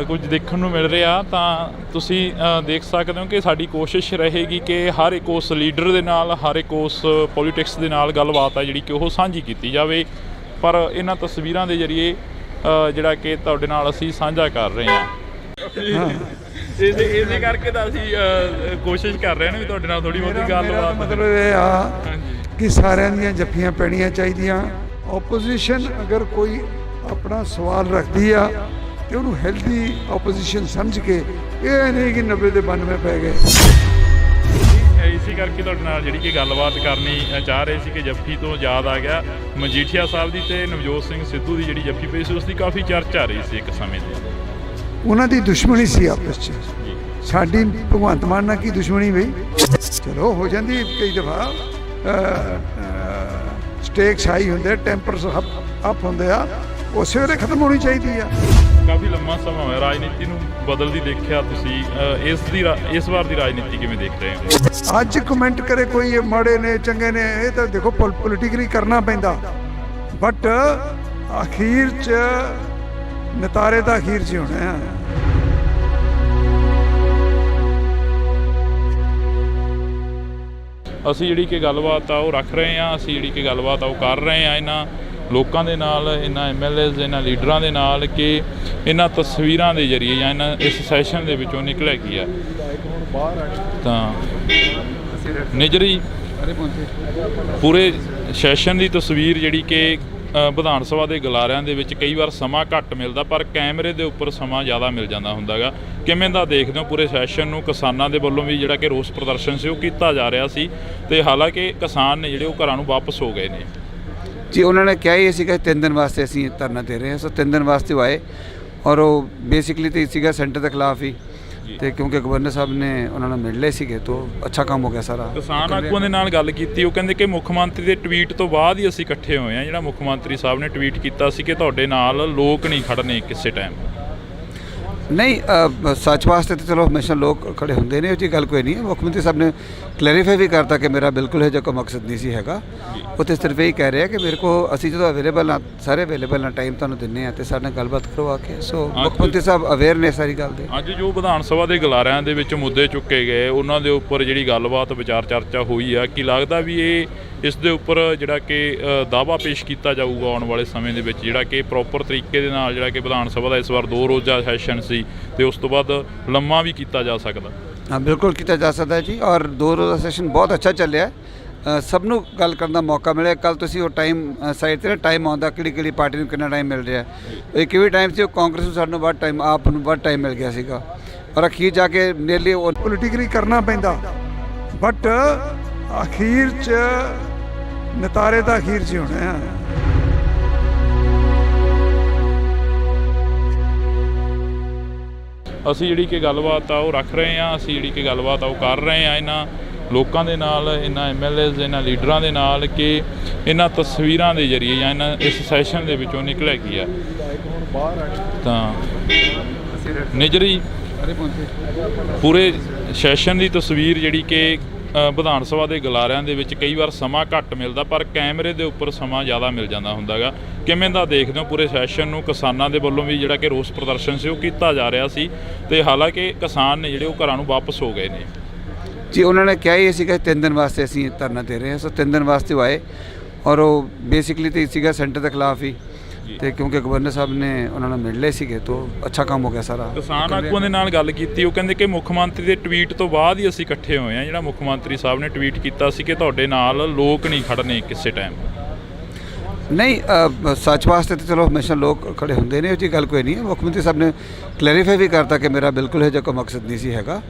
[SPEAKER 1] ਕੁਝ ਦੇਖਣ ਨੂੰ ਮਿਲ ਰਿਹਾ। ਤਾਂ ਤੁਸੀਂ ਦੇਖ ਸਕਦੇ ਹੋ ਕਿ ਸਾਡੀ ਕੋਸ਼ਿਸ਼ ਰਹੇਗੀ ਕਿ ਹਰ ਇੱਕ ਉਸ ਲੀਡਰ ਦੇ ਨਾਲ, ਹਰ ਇੱਕ ਉਸ ਪੋਲੀਟਿਕਸ ਦੇ ਨਾਲ ਗੱਲਬਾਤ ਆ ਜਿਹੜੀ ਕਿ ਉਹ ਸਾਂਝੀ ਕੀਤੀ ਜਾਵੇ। ਪਰ ਇਹਨਾਂ ਤਸਵੀਰਾਂ ਦੇ ਜ਼ਰੀਏ ਜਿਹੜਾ ਕਿ ਤੁਹਾਡੇ ਨਾਲ ਅਸੀਂ ਸਾਂਝਾ ਕਰ ਰਹੇ ਹਾਂ। ਇਸੇ ਕਰਕੇ ਤਾਂ ਅਸੀਂ ਕੋਸ਼ਿਸ਼ ਕਰ ਰਹੇ ਹਾਂ ਵੀ ਤੁਹਾਡੇ ਨਾਲ ਥੋੜੀ ਬਹੁਤੀ ਗੱਲਬਾਤ।
[SPEAKER 2] ਮਤਲਬ ਇਹ ਆ ਕਿ ਸਾਰਿਆਂ ਦੀਆਂ ਜੱਫੀਆਂ ਪੈਣੀਆਂ ਚਾਹੀਦੀਆਂ। ਓਪੋਜੀਸ਼ਨ ਅਗਰ ਕੋਈ ਆਪਣਾ ਸਵਾਲ ਰੱਖਦੀ ਆ ਤੇ ਉਹਨੂੰ ਹੈਲਦੀ ਓਪੋਜੀਸ਼ਨ ਸਮਝ ਕੇ, ਇਹ ਨਹੀਂ ਕਿ 90 ਤੇ 92 ਪੈ ਗਏ।
[SPEAKER 1] ਇਸੇ ਕਰਕੇ ਤੁਹਾਡੇ ਨਾਲ ਜਿਹੜੀ ਕਿ ਗੱਲਬਾਤ ਕਰਨੀ ਚਾਹ ਰਹੇ ਸੀ ਕਿ ਜੱਫੀ ਤੋਂ ਯਾਦ ਆ ਗਿਆ ਮਜੀਠੀਆ ਸਾਹਿਬ ਦੀ ਤੇ ਨਵਜੋਤ ਸਿੰਘ ਸਿੱਧੂ ਦੀ ਜਿਹੜੀ ਜੱਫੀ ਪਈ ਸੀ ਉਸ ਦੀ ਕਾਫੀ ਚਰਚਾ ਆ ਰਹੀ ਸੀ ਇੱਕ ਸਮੇਂ ਤੇ। ਉਹਨਾਂ
[SPEAKER 2] ਦੀ ਦੁਸ਼ਮਣੀ ਸੀ ਆਪਸ 'ਚ, ਸਾਡੀ ਭਗਵੰਤ ਮਾਨ ਨਾਲ ਕੀ ਦੁਸ਼ਮਣੀ ਬਈ, ਚਲੋ ਹੋ ਜਾਂਦੀ ਕਈ ਦਫਾ, ਸਟੇਕਸ ਹਾਈ ਹੁੰਦੇ, ਟੈਂਪਰਸ ਅਪ ਹੁੰਦੇ ਆ, ਉਸੇ ਵੇਲੇ ਖਤਮ ਹੋਣੀ ਚਾਹੀਦੀ ਆ।
[SPEAKER 1] ਕਾਫੀ ਲੰਮਾ ਸਮਾਂ ਹੋਇਆ ਰਾਜਨੀਤੀ ਨੂੰ ਬਦਲਦੀ ਦੇਖਿਆ ਤੁਸੀਂ, ਇਸ ਵਾਰ ਦੀ ਰਾਜਨੀਤੀ ਕਿਵੇਂ ਦੇਖ ਰਹੇ ਹੋ?
[SPEAKER 2] ਅੱਜ ਕਮੈਂਟ ਕਰੇ ਕੋਈ ਮਾੜੇ ਨੇ ਚੰਗੇ ਨੇ, ਇਹ ਤਾਂ ਦੇਖੋ ਪੋਲੀਟਿਕਲੀ ਕਰਨਾ ਪੈਂਦਾ, ਬਟ ਅਖੀਰ 'ਚ ਨਤਾਰੇ ਤਾਂ ਅਖੀਰ 'ਚ ਹੋਣੇ ਆ।
[SPEAKER 1] ਅਸੀਂ ਜਿਹੜੀ ਕਿ ਗੱਲਬਾਤ ਆ ਉਹ ਰੱਖ ਰਹੇ ਹਾਂ, ਅਸੀਂ ਜਿਹੜੀ ਕਿ ਗੱਲਬਾਤ ਆ ਉਹ ਕਰ ਰਹੇ ਹਾਂ ਇਹਨਾਂ ਲੋਕਾਂ ਦੇ ਨਾਲ, ਇਹਨਾਂ MLAs ਇਹਨਾਂ ਲੀਡਰਾਂ ਦੇ ਨਾਲ ਕਿ ਇਹਨਾਂ ਤਸਵੀਰਾਂ ਦੇ ਜ਼ਰੀਏ ਜਾਂ ਇਹਨਾਂ ਇਸ ਸੈਸ਼ਨ ਦੇ ਵਿੱਚੋਂ ਨਿਕਲਿਆ ਕੀ ਆ। ਤਾਂ ਨਿਜਰੀ ਪੂਰੇ ਸੈਸ਼ਨ ਦੀ ਤਸਵੀਰ ਜਿਹੜੀ ਕਿ ਵਿਧਾਨ ਸਭਾ ਦੇ ਗਲਾਰਿਆਂ ਦੇ ਵਿੱਚ ਕਈ ਵਾਰ ਸਮਾਂ ਘੱਟ ਮਿਲਦਾ ਪਰ ਕੈਮਰੇ ਦੇ ਉੱਪਰ ਸਮਾਂ ਜ਼ਿਆਦਾ ਮਿਲ ਜਾਂਦਾ ਹੁੰਦਾ ਗਾ। ਕਿਵੇਂ ਦਾ ਦੇਖਦੇ ਹੋ ਪੂਰੇ ਸੈਸ਼ਨ ਨੂੰ? ਕਿਸਾਨਾਂ ਦੇ ਵੱਲੋਂ ਵੀ ਜਿਹੜਾ ਕਿ ਰੋਸ ਪ੍ਰਦਰਸ਼ਨ ਸੀ ਉਹ ਕੀਤਾ ਜਾ ਰਿਹਾ ਸੀ ਤੇ ਹਾਲਾਂਕਿ ਕਿਸਾਨ ਨੇ ਜਿਹੜੇ ਉਹ ਘਰਾਂ ਨੂੰ ਵਾਪਸ ਹੋ ਗਏ ਨੇ
[SPEAKER 3] ਜੀ। ਉਹਨਾਂ ਨੇ ਕਿਹਾ ਹੀ ਸੀਗਾ 3 ਦਿਨ ਵਾਸਤੇ ਅਸੀਂ ਧਰਨਾ ਦੇ ਰਹੇ ਹਾਂ, ਸੋ 3 ਦਿਨ ਵਾਸਤੇ ਉਹ ਆਏ ਔਰ ਉਹ ਬੇਸਿਕਲੀ ਤਾਂ ਸੀਗਾ ਸੈਂਟਰ ਦੇ ਖਿਲਾਫ ਹੀ, ਤੇ ਕਿਉਂਕਿ ਗਵਰਨਰ ਸਾਹਿਬ ਨੇ ਉਹਨਾਂ ਨਾਲ ਮਿਲ ਲਏ ਸੀਗੇ ਤਾਂ ਅੱਛਾ ਕੰਮ ਹੋ ਗਿਆ ਸਾਰਾ।
[SPEAKER 1] ਕਿਸਾਨ ਆਗੂਆਂ ਦੇ ਨਾਲ ਗੱਲ ਕੀਤੀ, ਉਹ ਕਹਿੰਦੇ ਕਿ ਮੁੱਖ ਮੰਤਰੀ ਦੇ ਟਵੀਟ ਤੋਂ ਬਾਅਦ ਹੀ ਅਸੀਂ ਇਕੱਠੇ ਹੋਏ ਹਾਂ। ਜਿਹੜਾ ਮੁੱਖ ਮੰਤਰੀ ਸਾਹਿਬ ਨੇ ਟਵੀਟ ਕੀਤਾ ਸੀ ਕਿ ਤੁਹਾਡੇ ਨਾਲ ਲੋਕ ਨਹੀਂ ਖੜਨੇ ਕਿਸੇ ਟਾਈਮ।
[SPEAKER 3] ਨਹੀਂ, ਸੱਚ ਵਾਸਤੇ ਤਾਂ ਚਲੋ ਹਮੇਸ਼ਾ ਲੋਕ ਖੜੇ ਹੁੰਦੇ ਨੇ, ਉਹ ਜੀ ਗੱਲ ਕੋਈ ਨਹੀਂ ਹੈ। ਮੁੱਖ ਮੰਤਰੀ ਸਾਹਿਬ ਨੇ ਕਲੈਰੀਫਾਈ ਵੀ ਕਰਤਾ ਕਿ ਮੇਰਾ ਬਿਲਕੁਲ ਇਹ ਜਿਹਾ ਕੋਈ ਮਕਸਦ ਨਹੀਂ ਸੀ ਹੈਗਾ। ਉਹ ਤਾਂ ਸਿਰਫ ਇਹ ਕਹਿ ਰਿਹਾ ਕਿ ਮੇਰੇ ਕੋਲ ਅਸੀਂ ਜਦੋਂ ਅਵੇਲੇਬਲ ਹਾਂ, ਸਾਰੇ ਅਵੇਲੇਬਲ ਹਾਂ, ਟਾਈਮ ਤੁਹਾਨੂੰ ਦਿੰਦੇ ਹਾਂ ਅਤੇ ਸਾਡੇ ਨਾਲ ਗੱਲਬਾਤ ਕਰੋ ਆ ਕੇ। ਸੋ ਮੁੱਖ ਮੰਤਰੀ ਸਾਹਿਬ ਅਵੇਅਰ ਨੇ ਸਾਰੀ ਗੱਲ ਦੇ।
[SPEAKER 1] ਅੱਜ ਜੋ ਵਿਧਾਨ ਸਭਾ ਦੇ ਗਲਾਰਿਆਂ ਦੇ ਵਿੱਚ ਮੁੱਦੇ ਚੁੱਕੇ ਗਏ ਉਹਨਾਂ ਦੇ ਉੱਪਰ ਜਿਹੜੀ ਗੱਲਬਾਤ ਵਿਚਾਰ ਚਰਚਾ ਹੋਈ ਆ, ਕੀ ਲੱਗਦਾ ਵੀ ਇਸ ਦੇ ਉੱਪਰ ਜਿਹੜਾ ਕਿ ਦਾਅਵਾ ਪੇਸ਼ ਕੀਤਾ ਜਾਊਗਾ ਆਉਣ ਵਾਲੇ ਸਮੇਂ ਦੇ ਵਿੱਚ, ਜਿਹੜਾ ਕਿ ਪ੍ਰੋਪਰ ਤਰੀਕੇ ਦੇ ਨਾਲ ਜਿਹੜਾ ਕਿ ਵਿਧਾਨ ਸਭਾ ਦਾ ਇਸ ਵਾਰ 2 ਰੋਜ਼ਾ ਸੈਸ਼ਨ ਸੀ ਤੇ ਉਸ ਤੋਂ ਬਾਅਦ ਲੰਮਾ ਵੀ ਕੀਤਾ ਜਾ ਸਕਦਾ?
[SPEAKER 3] ਹਾਂ, ਬਿਲਕੁਲ ਕੀਤਾ ਜਾ ਸਕਦਾ ਜੀ, ਔਰ 2 ਰੋਜ਼ਾ ਸੈਸ਼ਨ ਬਹੁਤ ਅੱਛਾ ਚੱਲਿਆ। ਸਭ ਨੂੰ ਗੱਲ ਕਰਨ ਦਾ ਮੌਕਾ ਮਿਲਿਆ। ਕੱਲ ਤੁਸੀਂ ਉਹ ਟਾਈਮ ਸਾਈਡ 'ਤੇ ਟਾਈਮ ਆਉਂਦਾ ਕਿਹੜੀ ਪਾਰਟੀ ਨੂੰ ਕਿੰਨਾ ਟਾਈਮ ਮਿਲ ਰਿਹਾ। ਇੱਕ ਵੀ ਟਾਈਮ ਸੀ ਉਹ ਕਾਂਗਰਸ ਨੂੰ ਸਾਨੂੰ ਵੱਧ ਟਾਈਮ, ਆਪ ਨੂੰ ਵੱਧ ਟਾਈਮ ਮਿਲ ਗਿਆ ਸੀਗਾ, ਔਰ ਅਖੀਰ ਜਾ ਕੇ ਨੀਅਰਲੀ ਉਹ
[SPEAKER 2] ਪੋਲੀਟਿਕਲੀ ਕਰਨਾ ਪੈਂਦਾ, ਬਟ ਅਖੀਰ 'ਚ ਨਤਾਰੇ ਤਾਂ ਅਖੀਰ 'ਚ ਹੋਣੇ ਆ।
[SPEAKER 1] ਅਸੀਂ ਜਿਹੜੀ ਕਿ ਗੱਲਬਾਤ ਆ ਉਹ ਰੱਖ ਰਹੇ ਹਾਂ, ਅਸੀਂ ਜਿਹੜੀ ਕਿ ਗੱਲਬਾਤ ਆ ਉਹ ਕਰ ਰਹੇ ਹਾਂ ਇਹਨਾਂ ਲੋਕਾਂ ਦੇ ਨਾਲ, ਇਹਨਾਂ MLAs ਇਹਨਾਂ ਲੀਡਰਾਂ ਦੇ ਨਾਲ ਕਿ ਇਹਨਾਂ ਤਸਵੀਰਾਂ ਦੇ ਜ਼ਰੀਏ ਜਾਂ ਇਹਨਾਂ ਇਸ ਸੈਸ਼ਨ ਦੇ ਵਿੱਚੋਂ ਨਿਕਲਿਆ ਕੀ ਆ। ਤਾਂ ਨਿਜਰੀ ਪੂਰੇ ਸੈਸ਼ਨ ਦੀ ਤਸਵੀਰ ਜਿਹੜੀ ਕਿ ਵਿਧਾਨ ਸਭਾ ਦੇ ਗਲਾਰਿਆਂ ਦੇ ਵਿੱਚ ਕਈ ਵਾਰ ਸਮਾਂ ਘੱਟ ਮਿਲਦਾ ਪਰ ਕੈਮਰੇ ਦੇ ਉੱਪਰ ਸਮਾਂ ਜ਼ਿਆਦਾ ਮਿਲ ਜਾਂਦਾ ਹੁੰਦਾ ਗਾ। ਕਿਵੇਂ ਦਾ ਦੇਖਦੇ ਹੋ ਪੂਰੇ ਸੈਸ਼ਨ ਨੂੰ? ਕਿਸਾਨਾਂ ਦੇ ਵੱਲੋਂ ਵੀ ਜਿਹੜਾ ਕਿ ਰੋਸ ਪ੍ਰਦਰਸ਼ਨ ਸੀ ਉਹ ਕੀਤਾ ਜਾ ਰਿਹਾ ਸੀ ਤੇ ਹਾਲਾਂਕਿ ਕਿਸਾਨ ਨੇ ਜਿਹੜੇ ਉਹ ਘਰਾਂ ਨੂੰ ਵਾਪਸ ਹੋ ਗਏ ਨੇ
[SPEAKER 3] ਜੀ। ਉਹਨਾਂ ਨੇ ਕਿਹਾ ਹੀ ਸੀਗਾ 3 ਦਿਨ ਵਾਸਤੇ ਅਸੀਂ ਧਰਨਾ ਦੇ ਰਹੇ ਹਾਂ, ਸੋ 3 ਦਿਨ ਵਾਸਤੇ ਉਹ ਆਏ ਔਰ ਉਹ ਬੇਸਿਕਲੀ ਤਾਂ ਸੀਗਾ ਸੈਂਟਰ ਦੇ ਖਿਲਾਫ ਹੀ, ਤੇ ਕਿਉਂਕਿ ਗਵਰਨਰ ਸਾਹਿਬ ਨੇ ਉਹਨਾਂ ਨਾਲ ਮਿਲ ਲਏ ਸੀਗੇ ਤਾਂ ਅੱਛਾ ਕੰਮ ਹੋ ਗਿਆ ਸਾਰਾ।
[SPEAKER 1] ਕਿਸਾਨ ਆਗੂਆਂ ਦੇ ਨਾਲ ਗੱਲ ਕੀਤੀ, ਉਹ ਕਹਿੰਦੇ ਕਿ ਮੁੱਖ ਮੰਤਰੀ ਦੇ ਟਵੀਟ ਤੋਂ ਬਾਅਦ ਹੀ ਅਸੀਂ ਇਕੱਠੇ ਹੋਏ ਹਾਂ। ਜਿਹੜਾ ਮੁੱਖ ਮੰਤਰੀ ਸਾਹਿਬ ਨੇ ਟਵੀਟ ਕੀਤਾ ਸੀ ਕਿ ਤੁਹਾਡੇ ਨਾਲ ਲੋਕ ਨਹੀਂ ਖੜਨੇ ਕਿਸੇ ਟਾਈਮ।
[SPEAKER 3] ਨਹੀਂ, ਸੱਚ ਵਾਸਤੇ ਤਾਂ ਚਲੋ ਹਮੇਸ਼ਾ ਲੋਕ ਖੜੇ ਹੁੰਦੇ ਨੇ, ਉਹ ਜੀ ਗੱਲ ਕੋਈ ਨਹੀਂ ਹੈ। ਮੁੱਖ ਮੰਤਰੀ ਸਾਹਿਬ ਨੇ ਕਲੈਰੀਫਾਈ ਵੀ ਕਰਤਾ ਕਿ ਮੇਰਾ ਬਿਲਕੁਲ ਇਹ ਜਿਹਾ ਕੋਈ ਮਕਸਦ ਨਹੀਂ ਸੀ ਹੈਗਾ।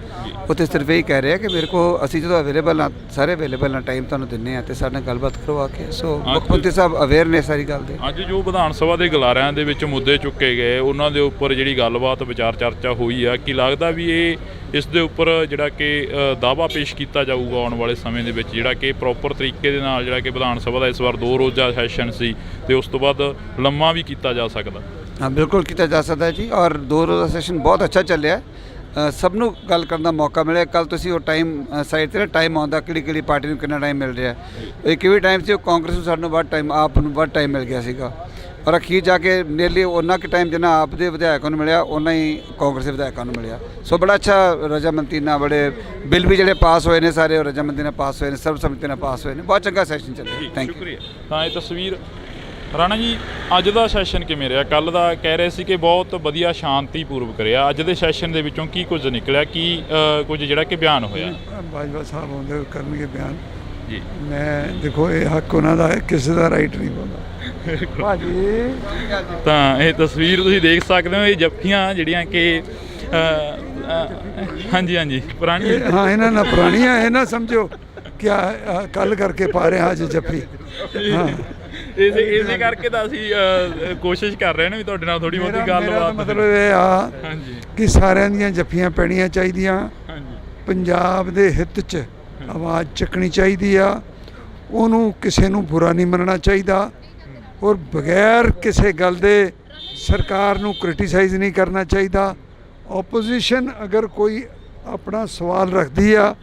[SPEAKER 3] ਉਹ ਤਾਂ ਸਿਰਫ ਇਹ ਕਹਿ ਰਿਹਾ ਕਿ ਮੇਰੇ ਕੋਲ ਅਸੀਂ ਜਦੋਂ ਅਵੇਲੇਬਲ ਹਾਂ, ਸਾਰੇ ਅਵੇਲੇਬਲ ਹਾਂ, ਟਾਈਮ ਤੁਹਾਨੂੰ ਦਿੰਦੇ ਹਾਂ ਅਤੇ ਸਾਡੇ ਨਾਲ ਗੱਲਬਾਤ ਕਰੋ ਆ ਕੇ। ਸੋ ਮੁੱਖ ਮੰਤਰੀ ਸਾਹਿਬ ਅਵੇਅਰ ਨੇ ਸਾਰੀ ਗੱਲ ਦੇ।
[SPEAKER 1] ਅੱਜ ਜੋ ਵਿਧਾਨ ਸਭਾ ਦੇ ਗਲਾਰਿਆਂ ਦੇ ਵਿੱਚ ਮੁੱਦੇ ਚੁੱਕੇ ਗਏ ਉਹਨਾਂ ਦੇ ਉੱਪਰ ਜਿਹੜੀ ਗੱਲਬਾਤ ਵਿਚਾਰ ਚਰਚਾ ਹੋਈ ਆ, ਕੀ ਲੱਗਦਾ ਵੀ ਇਸ ਦੇ ਉੱਪਰ ਜਿਹੜਾ ਕਿ ਦਾਅਵਾ ਪੇਸ਼ ਕੀਤਾ ਜਾਊਗਾ ਆਉਣ ਵਾਲੇ ਸਮੇਂ ਦੇ ਵਿੱਚ, ਜਿਹੜਾ ਕਿ ਪ੍ਰੋਪਰ ਤਰੀਕੇ ਦੇ ਨਾਲ ਜਿਹੜਾ ਕਿ ਵਿਧਾਨ ਸਭਾ ਦਾ ਇਸ ਵਾਰ 2 ਰੋਜ਼ਾ ਸੈਸ਼ਨ ਸੀ ਤੇ ਉਸ ਤੋਂ ਬਾਅਦ ਲੰਮਾ ਵੀ ਕੀਤਾ ਜਾ ਸਕਦਾ?
[SPEAKER 3] ਹਾਂ, ਬਿਲਕੁਲ ਕੀਤਾ ਜਾ ਸਕਦਾ ਜੀ, ਔਰ 2 ਰੋਜ਼ਾ ਸੈਸ਼ਨ ਬਹੁਤ ਅੱਛਾ ਚੱਲਿਆ। ਸਭ ਨੂੰ ਗੱਲ ਕਰਨ ਦਾ ਮੌਕਾ ਮਿਲਿਆ। ਕੱਲ ਤੁਸੀਂ ਉਹ ਟਾਈਮ ਸਾਈਡ 'ਤੇ ਟਾਈਮ ਆਉਂਦਾ ਕਿਹੜੀ ਪਾਰਟੀ ਨੂੰ ਕਿੰਨਾ ਟਾਈਮ ਮਿਲ ਰਿਹਾ। ਇੱਕ ਵੀ ਟਾਈਮ ਸੀ ਉਹ ਕਾਂਗਰਸ ਨੂੰ ਸਾਨੂੰ ਵੱਧ ਟਾਈਮ, ਆਪ ਨੂੰ ਵੱਧ ਟਾਈਮ ਮਿਲ ਗਿਆ ਸੀਗਾ, ਔਰ ਅਖੀਰ ਜਾ ਕੇ ਨੀਅਰਲੀ ਉਹਨਾਂ ਕੁ ਟਾਈਮ ਜਿੰਨਾ ਆਪ ਦੇ ਵਿਧਾਇਕਾਂ ਨੂੰ ਮਿਲਿਆ ਉਹਨਾਂ ਹੀ ਕਾਂਗਰਸ ਦੇ ਵਿਧਾਇਕਾਂ ਨੂੰ ਮਿਲਿਆ। ਸੋ ਬੜਾ ਅੱਛਾ ਰਜਾਮੰਦੀ ਨਾਲ ਬੜੇ ਬਿੱਲ ਵੀ ਜਿਹੜੇ ਪਾਸ ਹੋਏ ਨੇ ਸਾਰੇ ਉਹ ਰਜਾਮੰਦੀ ਨਾਲ ਪਾਸ ਹੋਏ ਨੇ, ਸਰਬਸੰਮਤੀ ਨਾਲ ਪਾਸ ਹੋਏ ਨੇ। ਬਹੁਤ ਚੰਗਾ ਸੈਸ਼ਨ ਚੱਲਿਆ। Thank you.
[SPEAKER 1] ਤਾਂ ਇਹ ਤਸਵੀਰ ਰਾਣਾ ਜੀ, ਅੱਜ ਦਾ ਸੈਸ਼ਨ ਕਿਵੇਂ ਰਿਹਾ? ਕੱਲ੍ਹ ਦਾ ਕਹਿ ਰਹੇ ਸੀ ਕਿ ਬਹੁਤ ਵਧੀਆ ਸ਼ਾਂਤੀਪੂਰਵਕ ਰਿਹਾ। ਅੱਜ ਦੇ ਸੈਸ਼ਨ ਦੇ ਵਿੱਚੋਂ ਕੀ ਕੁਝ ਨਿਕਲਿਆ, ਕੀ ਕੁਝ ਜਿਹੜਾ ਕਿ ਬਿਆਨ ਹੋਇਆ?
[SPEAKER 2] ਬਾਜਵਾ ਸਾਹਿਬ ਆਉਂਦੇ ਕਰਨਗੇ ਬਿਆਨ
[SPEAKER 1] ਜੀ।
[SPEAKER 2] ਮੈਂ ਦੇਖੋ ਇਹ ਹੱਕ ਉਹਨਾਂ ਦਾ ਹੈ, ਕਿਸੇ ਦਾ ਰਾਈਟ ਨਹੀਂ ਬੋਲਦਾ ਭਾਜੀ।
[SPEAKER 1] ਤਾਂ ਇਹ ਤਸਵੀਰ ਤੁਸੀਂ ਦੇਖ ਸਕਦੇ ਹੋ, ਇਹ ਜੱਫੀਆਂ ਜਿਹੜੀਆਂ ਕਿ ਹਾਂਜੀ ਪੁਰਾਣੀ,
[SPEAKER 2] ਹਾਂ ਇਹਨਾਂ ਨਾਲ ਪੁਰਾਣੀਆਂ ਇਹ ਨਾ ਸਮਝੋ ਕਿਆ ਕੱਲ ਕਰਕੇ ਪਾ ਰਹੇ ਹਾਂ ਅੱਜ ਜੱਫੀ। ਹਾਂ
[SPEAKER 1] ਇਸੇ ਕਰਕੇ ਤਾਂ ਅਸੀਂ ਕੋਸ਼ਿਸ਼ ਕਰ ਰਹੇ ਨੇ ਵੀ ਤੁਹਾਡੇ ਨਾਲ ਥੋੜੀ ਬਹੁਤੀ
[SPEAKER 2] ਮੇਰਾ
[SPEAKER 1] ਗੱਲਬਾਤ।
[SPEAKER 2] ਮਤਲਬ ਇਹ ਆ
[SPEAKER 1] ਹਾਂਜੀ
[SPEAKER 2] ਕਿ ਸਾਰਿਆਂ ਦੀਆਂ ਜੱਫੀਆਂ ਪੈਣੀਆਂ ਚਾਹੀਦੀਆਂ,
[SPEAKER 1] ਹਾਂਜੀ
[SPEAKER 2] ਪੰਜਾਬ ਦੇ ਹਿੱਤ 'ਚ ਆਵਾਜ਼ ਚੱਕਣੀ ਚਾਹੀਦੀ ਆ, ਉਹਨੂੰ ਕਿਸੇ ਨੂੰ ਬੁਰਾ ਨਹੀਂ ਮੰਨਣਾ ਚਾਹੀਦਾ ਔਰ ਬਗੈਰ ਕਿਸੇ ਗੱਲ ਦੇ ਸਰਕਾਰ ਨੂੰ ਕ੍ਰਿਟੀਸਾਈਜ਼ ਨਹੀਂ ਕਰਨਾ ਚਾਹੀਦਾ। ਆਪੋਜੀਸ਼ਨ ਅਗਰ ਕੋਈ ਆਪਣਾ ਸਵਾਲ ਰੱਖਦੀ ਆ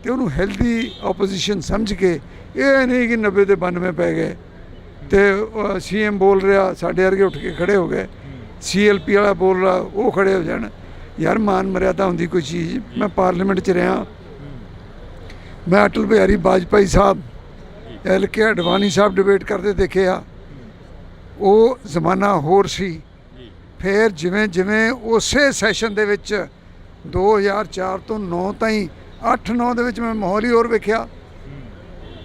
[SPEAKER 2] ਤੇ ਉਹਨੂੰ ਹੈਲਦੀ ਆਪੋਜੀਸ਼ਨ ਸਮਝ ਕੇ, ਇਹ ਨਹੀਂ ਕਿ 90 ਤੇ 92 ਪੈ ਗਏ ਤੇ ਸੀਐਮ ਬੋਲ ਰਿਹਾ ਸਾਡੇ ਵਰਗੇ ਉੱਠ ਕੇ ਖੜੇ ਹੋ ਗਏ, ਸੀਐਲਪੀ ਵਾਲਾ ਬੋਲ ਰਿਹਾ ਉਹ ਖੜੇ ਹੋ ਜਾਣ। ਯਾਰ ਮਾਨ ਮਰਿਆਦਾ ਹੁੰਦੀ ਕੋਈ ਚੀਜ਼। ਮੈਂ ਪਾਰਲੀਮੈਂਟ 'ਚ ਰਿਹਾ, ਮੈਂ ਅਟਲ ਬਿਹਾਰੀ ਵਾਜਪਾਈ ਸਾਹਿਬ, LK ਅਡਵਾਨੀ ਸਾਹਿਬ ਡਿਬੇਟ ਕਰਦੇ ਦੇਖੇ ਆ। ਉਹ ਜ਼ਮਾਨਾ ਹੋਰ ਸੀ। ਫਿਰ ਜਿਵੇਂ ਜਿਵੇਂ ਉਸੇ ਸੈਸ਼ਨ ਦੇ ਵਿੱਚ 2004 ਤੋਂ 9 ਤਾਈਂ 8-9 ਦੇ ਵਿੱਚ ਮੈਂ ਮਾਹੌਲ ਹੀ ਹੋਰ ਵੇਖਿਆ।